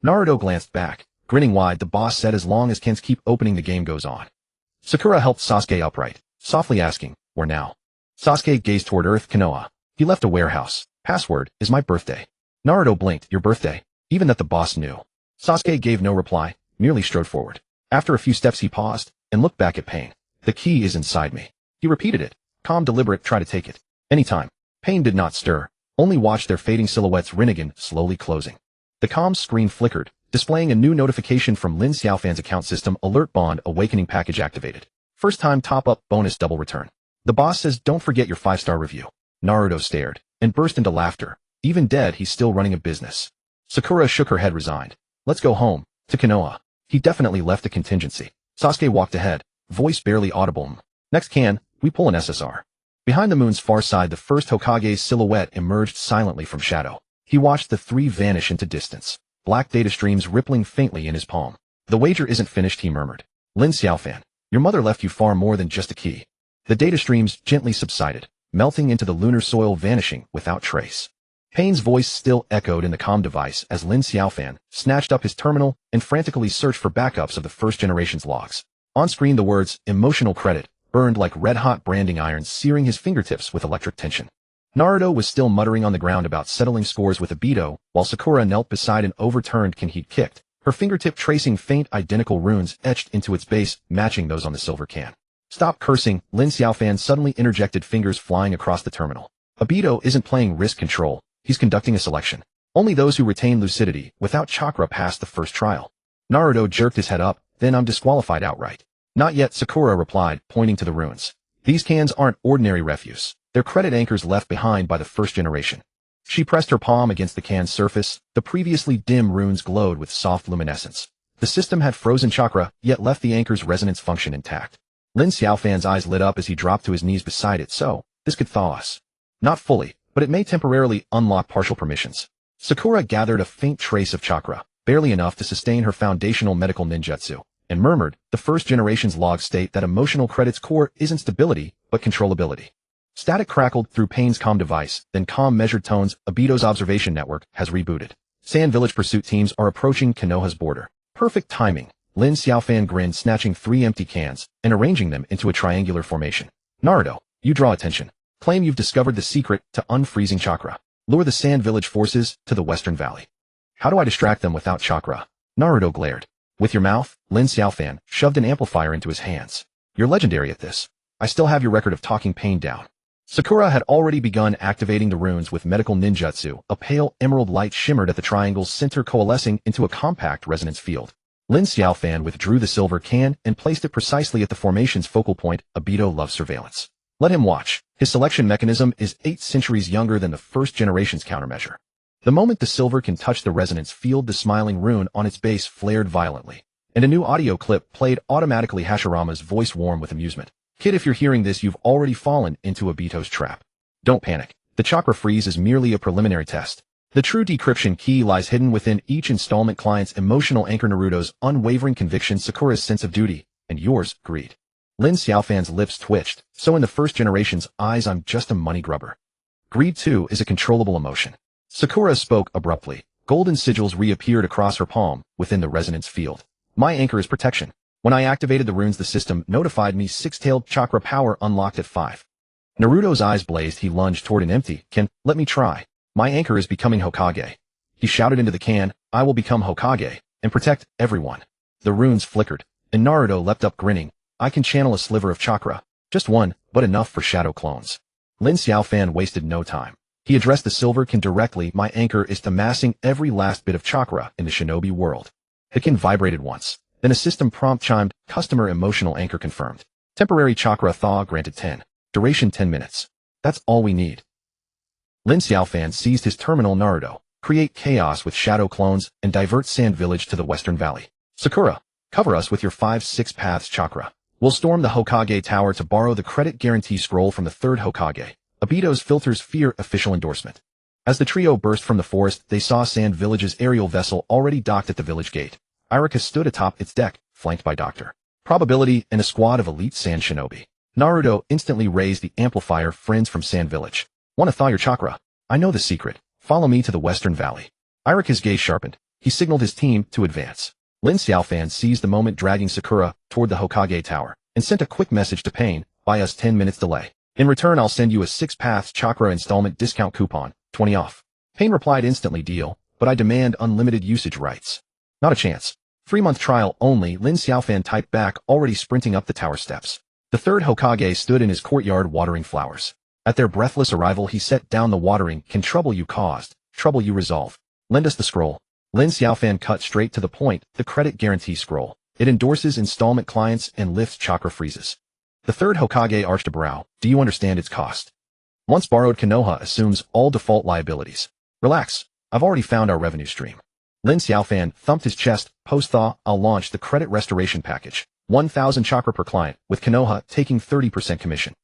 Naruto glanced back, grinning wide. The boss said as long as cans keep opening the game goes on. Sakura helped Sasuke upright, softly asking, where now? Sasuke gazed toward Earth. Konoha. He left a warehouse. Password is my birthday. Naruto blinked. Your birthday? Even that the boss knew. Sasuke gave no reply, merely strode forward. After a few steps he paused, and looked back at Pain. The key is inside me. He repeated it, calm, deliberate. Try to take it. Anytime. Pain did not stir, only watched their fading silhouettes. Rinnegan slowly closing. The comms screen flickered, displaying a new notification from Lin Xiaofan's account system. Alert: Bond Awakening package activated. First time top up bonus double return. The boss says don't forget your 5-star review. Naruto stared, and burst into laughter. Even dead, he's still running a business. Sakura shook her head, resigned. Let's go home, to Konoha. He definitely left a contingency. Sasuke walked ahead, voice barely audible. Next can, we pull an SSR. Behind the moon's far side, the first Hokage's silhouette emerged silently from shadow. He watched the three vanish into distance, black data streams rippling faintly in his palm. The wager isn't finished, he murmured. Lin Xiaofan, your mother left you far more than just a key. The data streams gently subsided, melting into the lunar soil, vanishing without trace. Pain's voice still echoed in the comm device as Lin Xiaofan snatched up his terminal and frantically searched for backups of the first generation's logs. On screen the words, emotional credit, burned like red-hot branding irons, searing his fingertips with electric tension. Naruto was still muttering on the ground about settling scores with Obito, while Sakura knelt beside an overturned can he'd kicked, her fingertip tracing faint identical runes etched into its base, matching those on the silver can. Stop cursing, Lin Xiaofan suddenly interjected, fingers flying across the terminal. Obito isn't playing risk control, he's conducting a selection. Only those who retain lucidity without chakra pass the first trial. Naruto jerked his head up, then I'm disqualified outright. Not yet, Sakura replied, pointing to the ruins. These cans aren't ordinary refuse. They're credit anchors left behind by the first generation. She pressed her palm against the can's surface. The previously dim runes glowed with soft luminescence. The system had frozen chakra, yet left the anchor's resonance function intact. Lin Xiaofan's eyes lit up as he dropped to his knees beside it. So, this could thaw us. Not fully, but it may temporarily unlock partial permissions. Sakura gathered a faint trace of chakra, barely enough to sustain her foundational medical ninjutsu, and murmured, the first generation's logs state that emotional credit's core isn't stability, but controllability. Static crackled through Pain's comm device, then calm measured tones. Obito's observation network has rebooted. Sand Village pursuit teams are approaching Konoha's border. Perfect timing. Lin Xiaofan grinned, snatching 3 empty cans and arranging them into a triangular formation. Naruto, you draw attention. Claim you've discovered the secret to unfreezing chakra. Lure the Sand Village forces to the Western Valley. How do I distract them without chakra? Naruto glared. With your mouth, Lin Xiaofan shoved an amplifier into his hands. You're legendary at this. I still have your record of talking Pain down. Sakura had already begun activating the runes with medical ninjutsu. A pale emerald light shimmered at the triangle's center, coalescing into a compact resonance field. Lin Xiaofan withdrew the silver can and placed it precisely at the formation's focal point. Obito loves surveillance. Let him watch. His selection mechanism is 8 centuries younger than the first generation's countermeasure. The moment the silver can touched the resonance field, the smiling rune on its base flared violently, and a new audio clip played automatically. Hashirama's voice warm with amusement. Kid, if you're hearing this, you've already fallen into Obito's trap. Don't panic. The chakra freeze is merely a preliminary test. The true decryption key lies hidden within each installment client's emotional anchor: Naruto's unwavering conviction, Sakura's sense of duty, and yours, greed. Lin Xiaofan's lips twitched. So in the first generation's eyes, I'm just a money grubber. Greed, too, is a controllable emotion. Sakura spoke abruptly. Golden sigils reappeared across her palm, within the resonance field. My anchor is protection. When I activated the runes, the system notified me 6-tailed chakra power unlocked at 5. Naruto's eyes blazed. He lunged toward an empty can. Let me try. My anchor is becoming Hokage. He shouted into the can. I will become Hokage and protect everyone. The runes flickered, and Naruto leapt up grinning. I can channel a sliver of chakra. Just one, but enough for shadow clones. Lin Xiaofan wasted no time. He addressed the silver can directly. My anchor is amassing every last bit of chakra in the shinobi world. The can vibrated once. Then a system prompt chimed. Customer emotional anchor confirmed. Temporary chakra thaw granted 10. Duration 10 minutes. That's all we need. Lin Xiaofan seized his terminal. Naruto, create chaos with shadow clones and divert Sand Village to the Western Valley. Sakura, cover us with your 5-6 paths chakra. We'll storm the Hokage Tower to borrow the credit guarantee scroll from the third Hokage. Obito's filters fear official endorsement. As the trio burst from the forest, they saw Sand Village's aerial vessel already docked at the village gate. Irika stood atop its deck, flanked by Dr. Probability and a squad of elite sand shinobi. Naruto instantly raised the amplifier. Friends from Sand Village. Want to thaw your chakra? I know the secret. Follow me to the Western Valley. Irika's gaze sharpened. He signaled his team to advance. Lin Xiaofan seized the moment, dragging Sakura toward the Hokage Tower, and sent a quick message to Pain. Buy us 10 minutes delay. In return, I'll send you a 6-paths chakra installment discount coupon, 20 off. Pain replied instantly. Deal, but I demand unlimited usage rights. Not a chance. 3-month trial only. Lin Xiaofan typed back, already sprinting up the tower steps. The third Hokage stood in his courtyard watering flowers. At their breathless arrival, he set down the watering can. Trouble you caused, trouble you resolve. Lend us the scroll. Lin Xiaofan cut straight to the point. The credit guarantee scroll. It endorses installment clients and lifts chakra freezes. The third Hokage arched a brow. Do you understand its cost? Once borrowed, Konoha assumes all default liabilities. Relax. I've already found our revenue stream. Lin Xiaofan thumped his chest. Post-thaw, I'll launch the credit restoration package. 1,000 chakra per client, with Konoha taking 30% commission.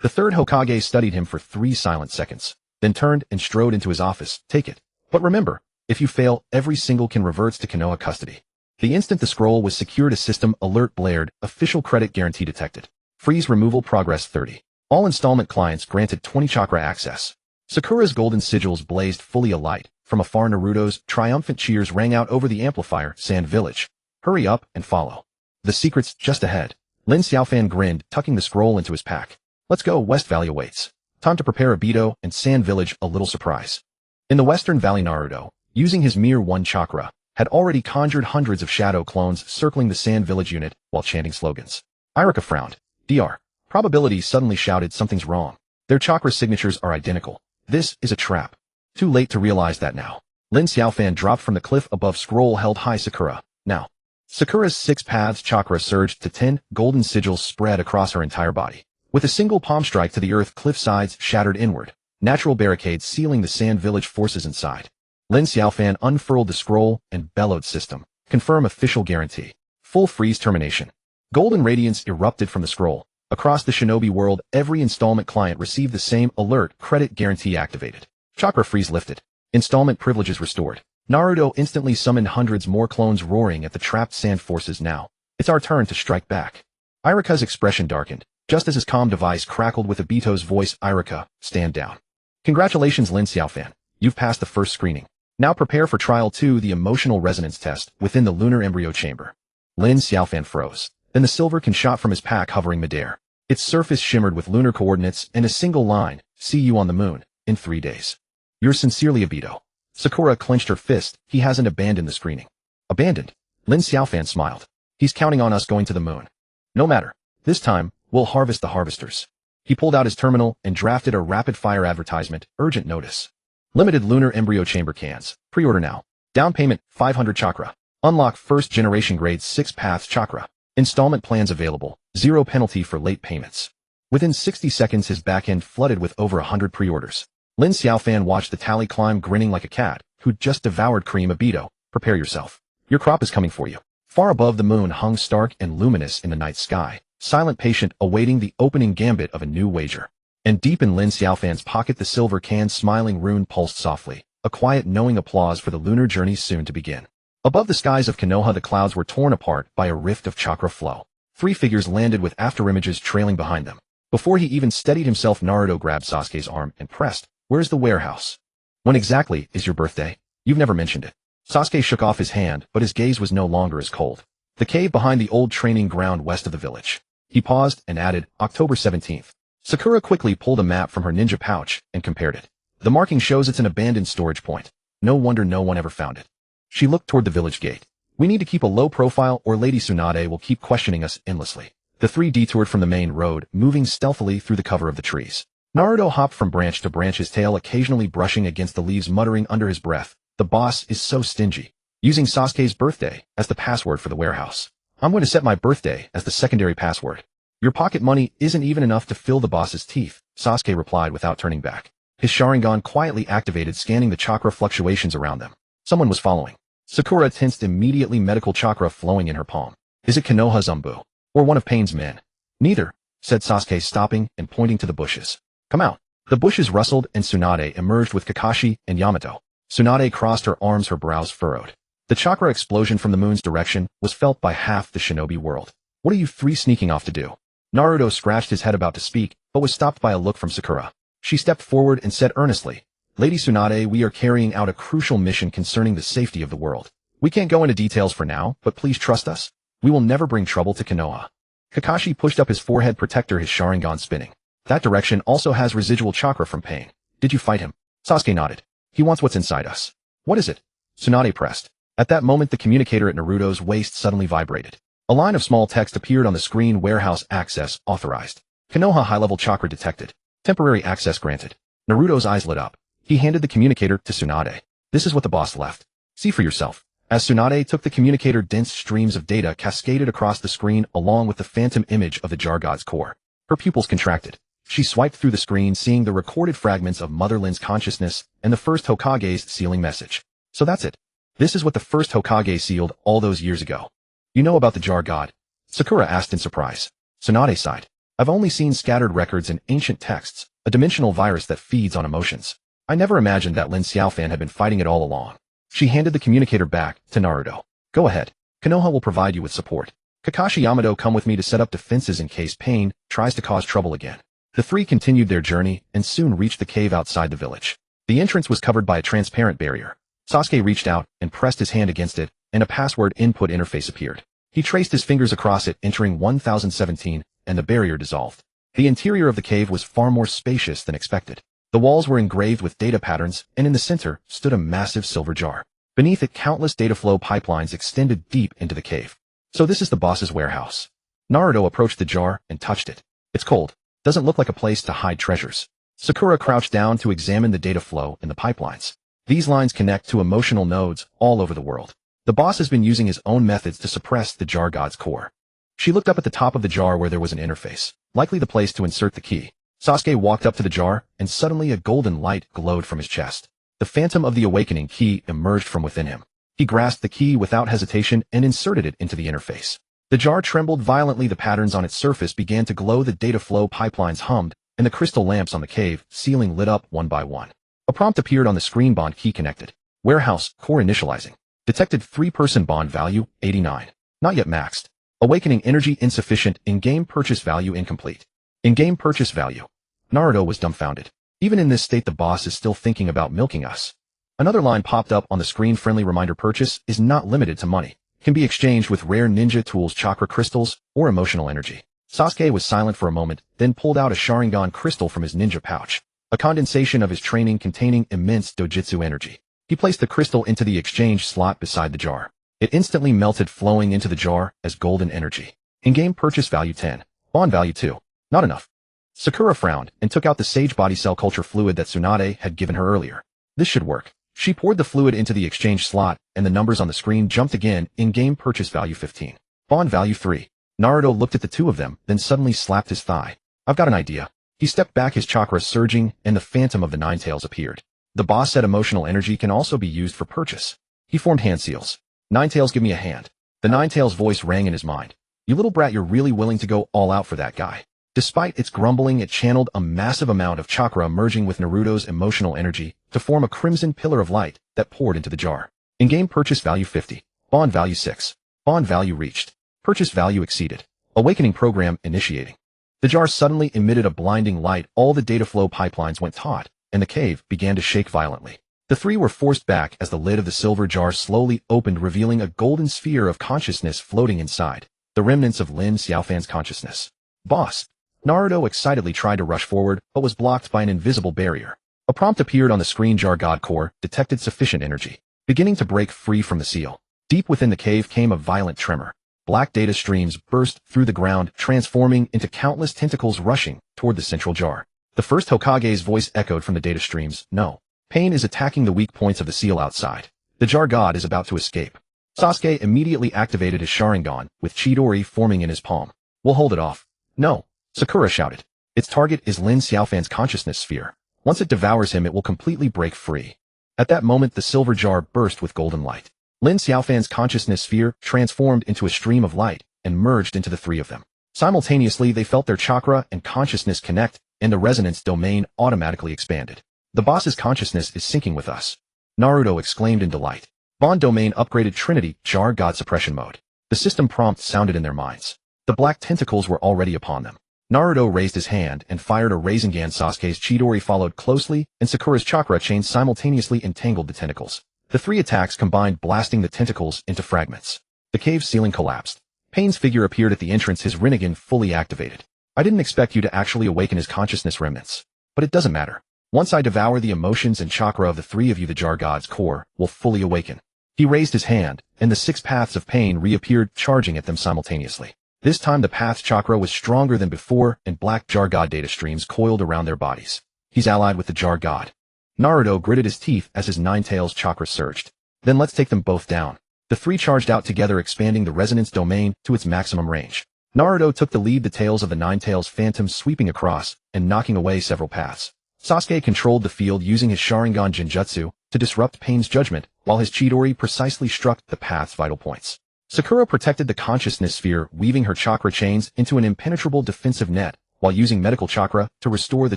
The third Hokage studied him for 3 silent seconds, then turned and strode into his office. Take it. But remember, if you fail, every single can reverts to Konoha custody. The instant the scroll was secured, a system alert blared. Official credit guarantee detected. Freeze removal progress 30. All installment clients granted 20 chakra access. Sakura's golden sigils blazed fully alight. From afar, Naruto's triumphant cheers rang out over the amplifier. Sand Village. Hurry up and follow. The secret's just ahead. Lin Xiaofan grinned, tucking the scroll into his pack. Let's go. West Valley awaits. Time to prepare Obito and Sand Village a little surprise. In the Western Valley, Naruto, using his mere 1 chakra, had already conjured hundreds of shadow clones circling the Sand Village unit while chanting slogans. Irika frowned. Dr. Probability suddenly shouted, something's wrong. Their chakra signatures are identical. This is a trap. Too late to realize that now. Lin Xiaofan dropped from the cliff above. Scroll held high. Sakura. Now. Sakura's 6 paths chakra surged to 10. Golden sigils spread across her entire body. With a single palm strike to the earth, cliff sides shattered inward. Natural barricades sealing the Sand Village forces inside. Lin Xiaofan unfurled the scroll and bellowed, system. Confirm official guarantee. Full freeze termination. Golden radiance erupted from the scroll. Across the shinobi world, every installment client received the same alert. Credit guarantee activated. Chakra freeze lifted. Installment privileges restored. Naruto instantly summoned hundreds more clones, roaring at the trapped sand forces. Now, it's our turn to strike back. Irika's expression darkened, just as his comm device crackled with Obito's voice. Irika, stand down. Congratulations, Lin Xiaofan. You've passed the first screening. Now prepare for Trial 2, the emotional resonance test within the lunar embryo chamber. Lin Xiaofan froze. Then the silver can shot from his pack, hovering midair. Its surface shimmered with lunar coordinates and a single line. See you on the moon, in 3 days. Yours sincerely, Obito. Sakura clenched her fist. He hasn't abandoned the screening. Abandoned? Lin Xiaofan smiled. He's counting on us going to the moon. No matter. This time, we'll harvest the harvesters. He pulled out his terminal and drafted a rapid-fire advertisement, urgent notice. Limited lunar embryo chamber cans. Pre-order now. Down payment, 500 chakra. Unlock first generation grade 6 paths chakra. Installment plans available. Zero penalty for late payments. Within 60 seconds his backend flooded with over 100 pre-orders. Lin Xiaofan watched the tally climb grinning like a cat, who'd just devoured cream abito. Prepare yourself. Your crop is coming for you. Far above the moon hung stark and luminous in the night sky, silent patient awaiting the opening gambit of a new wager. And deep in Lin Xiaofan's pocket the silver can's smiling rune pulsed softly, a quiet knowing applause for the lunar journey soon to begin. Above the skies of Konoha the clouds were torn apart by a rift of chakra flow. 3 figures landed with afterimages trailing behind them. Before he even steadied himself Naruto grabbed Sasuke's arm and pressed, "Where's the warehouse? When exactly is your birthday? You've never mentioned it." Sasuke shook off his hand, but his gaze was no longer as cold. The cave behind the old training ground west of the village. He paused and added, October 17th. Sakura quickly pulled a map from her ninja pouch and compared it. The marking shows it's an abandoned storage point. No wonder no one ever found it. She looked toward the village gate. We need to keep a low profile or Lady Tsunade will keep questioning us endlessly. The 3 detoured from the main road, moving stealthily through the cover of the trees. Naruto hopped from branch to branch, his tail occasionally brushing against the leaves, muttering under his breath, "The boss is so stingy." Using Sasuke's birthday as the password for the warehouse. "I'm going to set my birthday as the secondary password." "Your pocket money isn't even enough to fill the boss's teeth," Sasuke replied without turning back. His Sharingan quietly activated, scanning the chakra fluctuations around them. Someone was following. Sakura tensed immediately, medical chakra flowing in her palm. "Is it Konoha Zumbu? Or one of Pain's men?" "Neither," said Sasuke, stopping and pointing to the bushes. "Come out." The bushes rustled and Tsunade emerged with Kakashi and Yamato. Tsunade crossed her arms, her brows furrowed. The chakra explosion from the moon's direction was felt by half the shinobi world. "What are you 3 sneaking off to do?" Naruto scratched his head about to speak, but was stopped by a look from Sakura. She stepped forward and said earnestly, "Lady Tsunade, we are carrying out a crucial mission concerning the safety of the world. We can't go into details for now, but please trust us. We will never bring trouble to Konoha." Kakashi pushed up his forehead protector, his Sharingan spinning. "That direction also has residual chakra from Pain. Did you fight him?" Sasuke nodded. "He wants what's inside us." "What is it?" Tsunade pressed. At that moment the communicator at Naruto's waist suddenly vibrated. A line of small text appeared on the screen. "Warehouse access authorized. Konoha high-level chakra detected. Temporary access granted." Naruto's eyes lit up. He handed the communicator to Tsunade. "This is what the boss left. See for yourself." As Tsunade took the communicator, dense streams of data cascaded across the screen along with the phantom image of the Jar God's core. Her pupils contracted. She swiped through the screen, seeing the recorded fragments of Mother Lin's consciousness and the first Hokage's sealing message. "So that's it. This is what the first Hokage sealed all those years ago." "You know about the Jar God?" Sakura asked in surprise. Tsunade sighed. "I've only seen scattered records and ancient texts, a dimensional virus that feeds on emotions. I never imagined that Lin Xiaofan had been fighting it all along." She handed the communicator back to Naruto. "Go ahead. Konoha will provide you with support. Kakashi, Yamato, come with me to set up defenses in case Pain tries to cause trouble again." The 3 continued their journey and soon reached the cave outside the village. The entrance was covered by a transparent barrier. Sasuke reached out and pressed his hand against it, and a password input interface appeared. He traced his fingers across it, entering 1017, and the barrier dissolved. The interior of the cave was far more spacious than expected. The walls were engraved with data patterns, and in the center stood a massive silver jar. Beneath it, countless data flow pipelines extended deep into the cave. "So this is the boss's warehouse." Naruto approached the jar and touched it. "It's cold. Doesn't look like a place to hide treasures." Sakura crouched down to examine the data flow in the pipelines. These lines connect to emotional nodes all over the world. The boss has been using his own methods to suppress the Jar God's core. She looked up at the top of the jar where there was an interface, likely the place to insert the key. Sasuke walked up to the jar, and suddenly a golden light glowed from his chest. The phantom of the awakening key emerged from within him. He grasped the key without hesitation and inserted it into the interface. The jar trembled violently, the patterns on its surface began to glow, the data flow pipelines hummed, and the crystal lamps on the cave ceiling lit up one by one. A prompt appeared on the screen. Bond key connected. Warehouse, core initializing. Detected 3-person bond value, 89. Not yet maxed. Awakening energy insufficient. In-game purchase value incomplete. In-game purchase value. Naruto was dumbfounded. Even in this state the boss is still thinking about milking us. Another line popped up on the screen. Friendly reminder: purchase is not limited to money. Can be exchanged with rare ninja tools, chakra crystals, or emotional energy. Sasuke was silent for a moment, then pulled out a Sharingan crystal from his ninja pouch. A condensation of his training containing immense dojutsu energy. He placed the crystal into the exchange slot beside the jar. It instantly melted, flowing into the jar as golden energy. In-game purchase value 10. Bond value 2. Not enough. Sakura frowned and took out the sage body cell culture fluid that Tsunade had given her earlier. This should work. She poured the fluid into the exchange slot, and the numbers on the screen jumped again. In-game purchase value 15. Bond value 3. Naruto looked at the two of them, then suddenly slapped his thigh. I've got an idea. He stepped back, his chakra surging, and the phantom of the Nine Tails appeared. The boss said emotional energy can also be used for purchase. He formed hand seals. Nine Tails, give me a hand. The Nine Tails voice rang in his mind. You little brat, you're really willing to go all out for that guy. Despite its grumbling, it channeled a massive amount of chakra merging with Naruto's emotional energy to form a crimson pillar of light that poured into the jar. In-game purchase value 50. Bond value 6. Bond value reached. Purchase value exceeded. Awakening program initiating. The jar suddenly emitted a blinding light. All the data flow pipelines went taut, and the cave began to shake violently. The three were forced back as the lid of the silver jar slowly opened, revealing a golden sphere of consciousness floating inside, the remnants of Lin Xiaofan's consciousness. Boss. Naruto excitedly tried to rush forward, but was blocked by an invisible barrier. A prompt appeared on the screen. Jar God Core detected sufficient energy. Beginning to break free from the seal. Deep within the cave came a violent tremor. Black data streams burst through the ground, transforming into countless tentacles rushing toward the central jar. The first Hokage's voice echoed from the data streams. No. Pain is attacking the weak points of the seal outside. The jar god is about to escape. Sasuke immediately activated his Sharingan, with Chidori forming in his palm. We'll hold it off. No. Sakura shouted. Its target is Lin Xiaofan's consciousness sphere. Once it devours him, it will completely break free. At that moment, the silver jar burst with golden light. Lin Xiaofan's consciousness sphere transformed into a stream of light and merged into the three of them. Simultaneously, they felt their chakra and consciousness connect, and the resonance domain automatically expanded. The boss's consciousness is syncing with us. Naruto exclaimed in delight. Bond domain upgraded Trinity, Jar God suppression mode. The system prompt sounded in their minds. The black tentacles were already upon them. Naruto raised his hand and fired a Rasengan. Sasuke's Chidori followed closely, and Sakura's chakra chains simultaneously entangled the tentacles. The three attacks combined, blasting the tentacles into fragments. The cave ceiling collapsed. Pain's figure appeared at the entrance, his Rinnegan fully activated. I didn't expect you to actually awaken his consciousness remnants. But it doesn't matter. Once I devour the emotions and chakra of the three of you, the Jar God's core will fully awaken. He raised his hand, and the 6 paths of pain reappeared, charging at them simultaneously. This time the path chakra was stronger than before, and black Jar God data streams coiled around their bodies. He's allied with the Jar God. Naruto gritted his teeth as his Nine Tails chakra surged. Then let's take them both down. The three charged out together, expanding the resonance domain to its maximum range. Naruto took the lead, the tails of the Nine Tails phantom sweeping across and knocking away several paths. Sasuke controlled the field using his Sharingan Genjutsu to disrupt Pain's judgment, while his Chidori precisely struck the path's vital points. Sakura protected the consciousness sphere, weaving her chakra chains into an impenetrable defensive net, while using medical chakra to restore the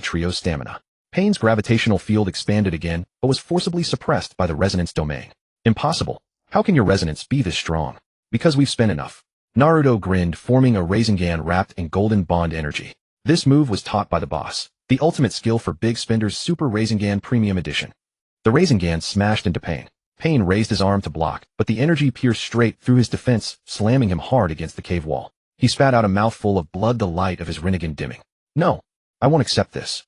trio's stamina. Pain's gravitational field expanded again, but was forcibly suppressed by the resonance domain. Impossible. How can your resonance be this strong? Because we've spent enough. Naruto grinned, forming a Rasengan wrapped in golden bond energy. This move was taught by the boss, the ultimate skill for big spenders, Super Rasengan Premium Edition. The Rasengan smashed into Pain. Pain raised his arm to block, but the energy pierced straight through his defense, slamming him hard against the cave wall. He spat out a mouthful of blood, the light of his Rinnegan dimming. No, I won't accept this.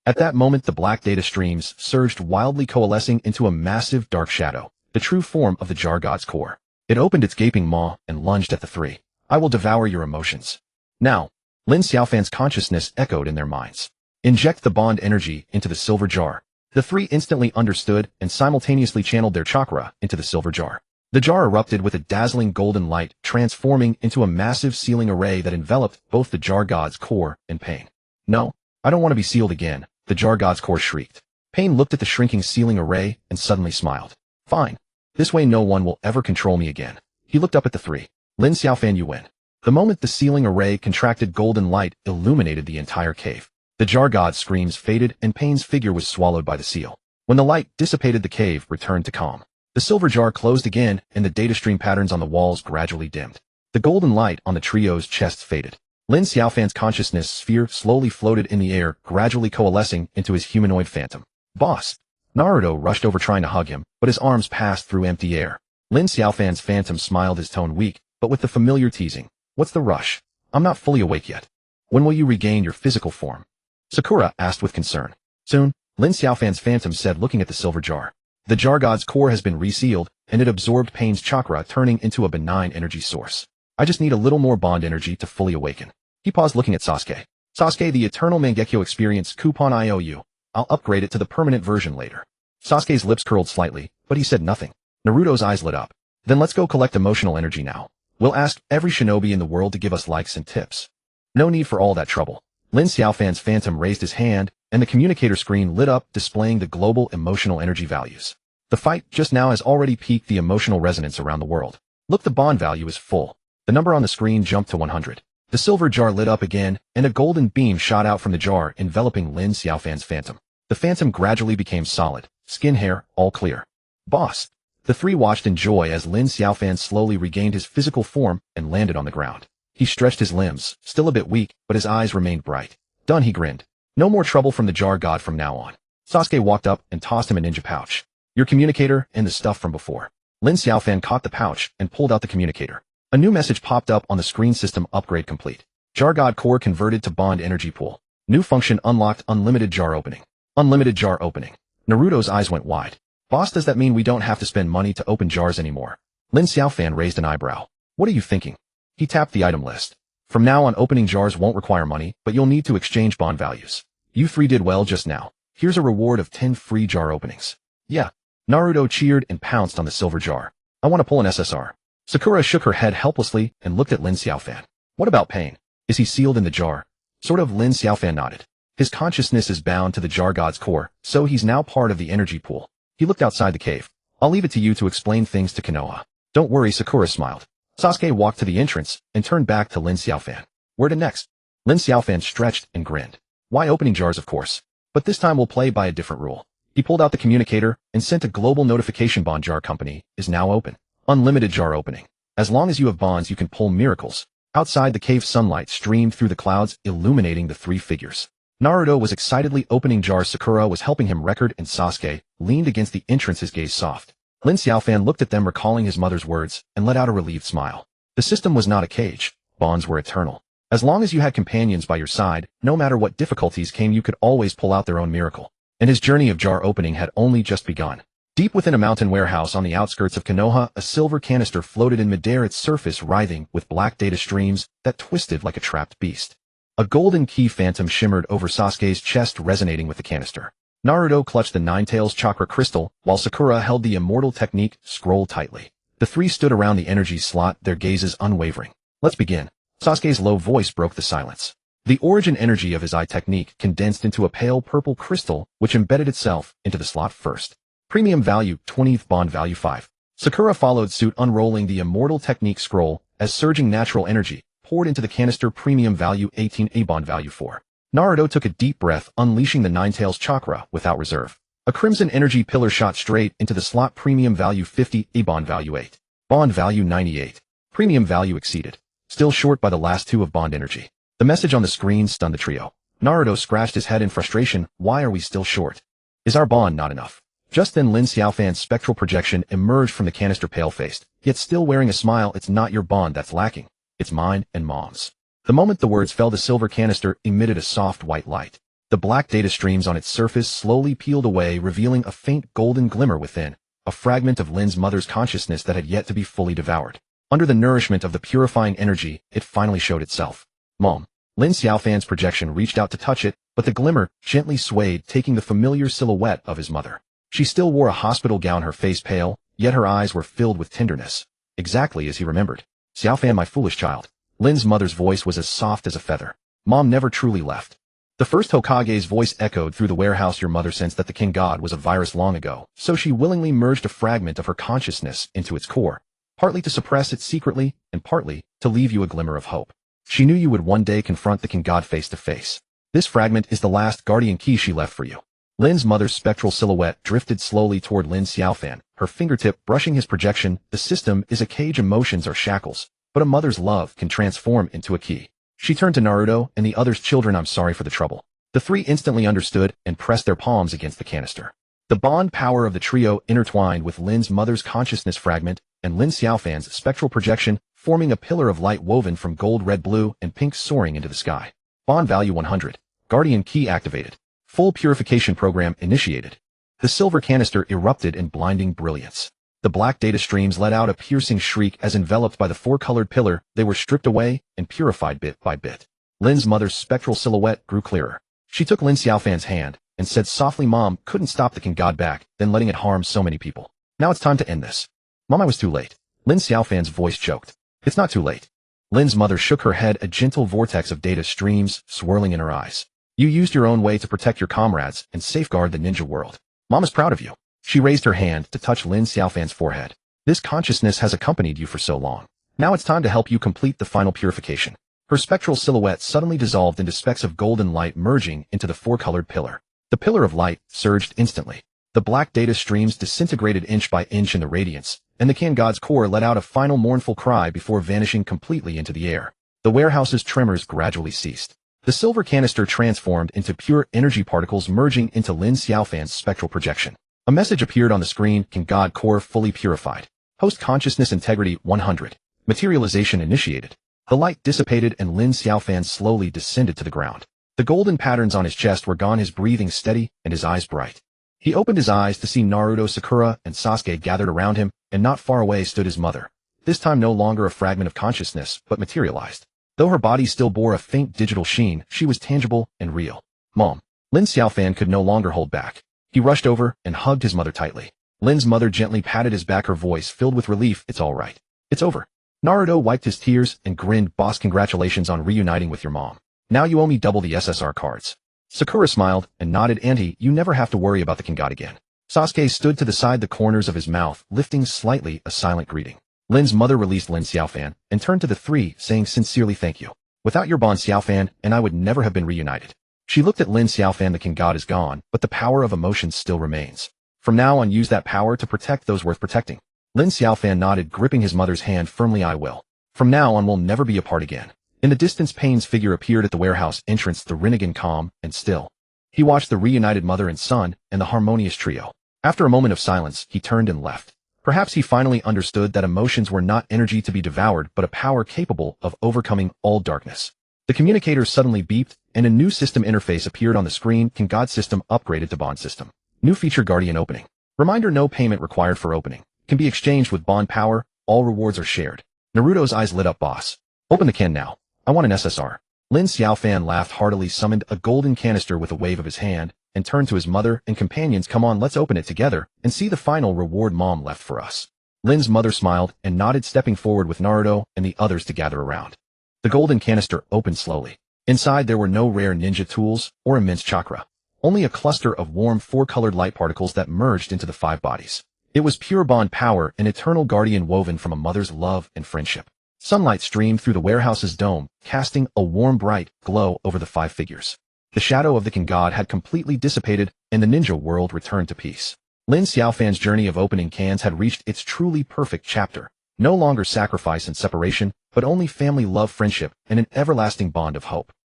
At that moment, the black data streams surged, wildly coalescing into a massive dark shadow, the true form of the Jar God's core. It opened its gaping maw and lunged at the three. I will devour your emotions. Now, Lin Xiaofan's consciousness echoed in their minds. Inject the bond energy into the silver jar. The three instantly understood and simultaneously channeled their chakra into the silver jar. The jar erupted with a dazzling golden light, transforming into a massive sealing array that enveloped both the Jar God's core and Pain. No, I don't want to be sealed again, the Jar God's core shrieked. Pain looked at the shrinking sealing array and suddenly smiled. Fine. This way no one will ever control me again. He looked up at the three. Lin Xiaofan, you win. The moment the sealing array contracted, golden light illuminated the entire cave. The Jar God's screams faded and Pain's figure was swallowed by the seal. When the light dissipated, the cave returned to calm. The silver jar closed again and the data stream patterns on the walls gradually dimmed. The golden light on the trio's chests faded. Lin Xiaofan's consciousness sphere slowly floated in the air, gradually coalescing into his humanoid phantom. Boss! Naruto rushed over trying to hug him, but his arms passed through empty air. Lin Xiaofan's phantom smiled, his tone weak, but with the familiar teasing. What's the rush? I'm not fully awake yet. When will you regain your physical form? Sakura asked with concern. Soon, Lin Xiaofan's phantom said, looking at the silver jar. The Jar God's core has been resealed, and it absorbed Pain's chakra, turning into a benign energy source. I just need a little more bond energy to fully awaken. He paused, looking at Sasuke. Sasuke, the Eternal Mangekyo Experience Coupon IOU. I'll upgrade it to the permanent version later. Sasuke's lips curled slightly, but he said nothing. Naruto's eyes lit up. Then let's go collect emotional energy now. We'll ask every shinobi in the world to give us likes and tips. No need for all that trouble. Lin Xiaofan's phantom raised his hand, and the communicator screen lit up, displaying the global emotional energy values. The fight just now has already peaked the emotional resonance around the world. Look, the bond value is full. The number on the screen jumped to 100. The silver jar lit up again, and a golden beam shot out from the jar, enveloping Lin Xiaofan's phantom. The phantom gradually became solid, skin, hair, all clear. Boss! The three watched in joy as Lin Xiaofan slowly regained his physical form and landed on the ground. He stretched his limbs, still a bit weak, but his eyes remained bright. Done, he grinned. No more trouble from the jar god from now on. Sasuke walked up and tossed him a ninja pouch. Your communicator and the stuff from before. Lin Xiaofan caught the pouch and pulled out the communicator. A new message popped up on the screen: system upgrade complete. Jar god core converted to bond energy pool. New function unlocked: unlimited jar opening. Unlimited jar opening. Naruto's eyes went wide. Boss, does that mean we don't have to spend money to open jars anymore? Lin Xiaofan raised an eyebrow. What are you thinking? He tapped the item list. From now on, opening jars won't require money, but you'll need to exchange bond values. You three did well just now. Here's a reward of 10 free jar openings. Yeah. Naruto cheered and pounced on the silver jar. I want to pull an SSR. Sakura shook her head helplessly and looked at Lin Xiaofan. What about Pain? Is he sealed in the jar? Sort of. Lin Xiaofan nodded. His consciousness is bound to the jar god's core, so he's now part of the energy pool. He looked outside the cave. I'll leave it to you to explain things to Konoha. Don't worry, Sakura smiled. Sasuke walked to the entrance and turned back to Lin Xiaofan. Where to next? Lin Xiaofan stretched and grinned. Why, opening jars, of course. But this time we'll play by a different rule. He pulled out the communicator and sent a global notification: bond jar company is now open. Unlimited jar opening. As long as you have bonds, you can pull miracles. Outside the cave, sunlight streamed through the clouds, illuminating the three figures. Naruto was excitedly opening jars. Sakura was helping him record, and Sasuke leaned against the entrance, his gaze soft. Lin Xiaofan looked at them, recalling his mother's words, and let out a relieved smile. The system was not a cage. Bonds were eternal. As long as you had companions by your side, no matter what difficulties came, you could always pull out their own miracle. And his journey of jar opening had only just begun. Deep within a mountain warehouse on the outskirts of Konoha, a silver canister floated in midair, its surface writhing with black data streams that twisted like a trapped beast. A golden key phantom shimmered over Sasuke's chest, resonating with the canister. Naruto clutched the Ninetales chakra crystal, while Sakura held the immortal technique scroll tightly. The three stood around the energy slot, their gazes unwavering. Let's begin. Sasuke's low voice broke the silence. The origin energy of his eye technique condensed into a pale purple crystal, which embedded itself into the slot first. Premium value 20th, bond value 5. Sakura followed suit, unrolling the immortal technique scroll as surging natural energy poured into the canister. Premium value 18, a bond value 4. Naruto took a deep breath, unleashing the Ninetales chakra without reserve. A crimson energy pillar shot straight into the slot. Premium value 50, a bond value 8. Bond value 98. Premium value exceeded. Still short by the last 2 of bond energy. The message on the screen stunned the trio. Naruto scratched his head in frustration. Why are we still short? Is our bond not enough? Just then Lin Xiaofan's spectral projection emerged from the canister, pale-faced, yet still wearing a smile. It's not your bond that's lacking. It's mine and Mom's. The moment the words fell, the silver canister emitted a soft white light. The black data streams on its surface slowly peeled away, revealing a faint golden glimmer within, a fragment of Lin's mother's consciousness that had yet to be fully devoured. Under the nourishment of the purifying energy, it finally showed itself. Mom. Lin Xiaofan's projection reached out to touch it, but the glimmer gently swayed, taking the familiar silhouette of his mother. She still wore a hospital gown, her face pale, yet her eyes were filled with tenderness. Exactly as he remembered. Xiaofan, my foolish child. Lin's mother's voice was as soft as a feather. Mom never truly left. The first Hokage's voice echoed through the warehouse. Your mother sensed that the king god was a virus long ago, so she willingly merged a fragment of her consciousness into its core, partly to suppress it secretly, and partly to leave you a glimmer of hope. She knew you would one day confront the king god face to face. This fragment is the last guardian key she left for you. Lin's mother's spectral silhouette drifted slowly toward Lin Xiaofan, her fingertip brushing his projection. The system is a cage, emotions are shackles, but a mother's love can transform into a key. She turned to Naruto and the others. Children, I'm sorry for the trouble. The three instantly understood and pressed their palms against the canister. The bond power of the trio intertwined with Lin's mother's consciousness fragment and Lin Xiaofan's spectral projection, forming a pillar of light woven from gold, red, blue, and pink, soaring into the sky. Bond value 100. Guardian key activated. Full purification program initiated. The silver canister erupted in blinding brilliance. The black data streams let out a piercing shriek as, enveloped by the four-colored pillar, they were stripped away and purified bit by bit. Lin's mother's spectral silhouette grew clearer. She took Lin Xiaofan's hand and said softly, "Mom couldn't stop the King God back, then letting it harm so many people. Now it's time to end this." "Mom, I was too late." Lin Xiaofan's voice choked. "It's not too late." Lin's mother shook her head, a gentle vortex of data streams swirling in her eyes. "You used your own way to protect your comrades and safeguard the ninja world. Mom is proud of you." She raised her hand to touch Lin Xiaofan's forehead. "This consciousness has accompanied you for so long. Now it's time to help you complete the final purification." Her spectral silhouette suddenly dissolved into specks of golden light, merging into the four-colored pillar. The pillar of light surged instantly. The black data streams disintegrated inch by inch in the radiance, and the King God's core let out a final mournful cry before vanishing completely into the air. The warehouse's tremors gradually ceased. The silver canister transformed into pure energy particles, merging into Lin Xiaofan's spectral projection. A message appeared on the screen: King God core fully purified. Host consciousness integrity 100. Materialization initiated. The light dissipated and Lin Xiaofan slowly descended to the ground. The golden patterns on his chest were gone, his breathing steady and his eyes bright. He opened his eyes to see Naruto, Sakura, and Sasuke gathered around him, and not far away stood his mother. This time no longer a fragment of consciousness, but materialized. Though her body still bore a faint digital sheen, she was tangible and real. "Mom." Lin Xiaofan could no longer hold back. He rushed over and hugged his mother tightly. Lin's mother gently patted his back, her voice filled with relief. "It's all right. It's over." Naruto wiped his tears and grinned. "Boss, congratulations on reuniting with your mom. Now you owe me double the SSR cards." Sakura smiled and nodded. "Auntie, you never have to worry about the King God again." Sasuke stood to the side, the corners of his mouth lifting slightly, a silent greeting. Lin's mother released Lin Xiaofan and turned to the three, saying sincerely, "Thank you. Without your bond, Xiaofan and I would never have been reunited." She looked at Lin Xiaofan. "The King God is gone, but the power of emotion still remains. From now on, use that power to protect those worth protecting." Lin Xiaofan nodded, gripping his mother's hand firmly. "I will. From now on, we'll never be apart again." In the distance, Payne's figure appeared at the warehouse entrance, the Rinnegan calm and still. He watched the reunited mother and son and the harmonious trio. After a moment of silence, he turned and left. Perhaps he finally understood that emotions were not energy to be devoured, but a power capable of overcoming all darkness. The communicator suddenly beeped, and a new system interface appeared on the screen. King God system upgraded to bond system. New feature: Guardian opening. Reminder: no payment required for opening. Can be exchanged with bond power. All rewards are shared. Naruto's eyes lit up. "Boss, open the can now. I want an SSR." Lin Xiaofan laughed heartily, summoned a golden canister with a wave of his hand, and turned to his mother and companions. "Come on, let's open it together and see the final reward Mom left for us." Lin's mother smiled and nodded, stepping forward with Naruto and the others to gather around. The golden canister opened slowly. Inside there were no rare ninja tools or immense chakra. Only a cluster of warm four-colored light particles that merged into the five bodies. It was pure bond power, an eternal guardian woven from a mother's love and friendship. Sunlight streamed through the warehouse's dome, casting a warm, bright glow over the five figures. The shadow of the King God had completely dissipated, and the ninja world returned to peace. Lin Xiaofan's journey of opening cans had reached its truly perfect chapter. No longer sacrifice and separation, but only family, love, friendship, and an everlasting bond of hope.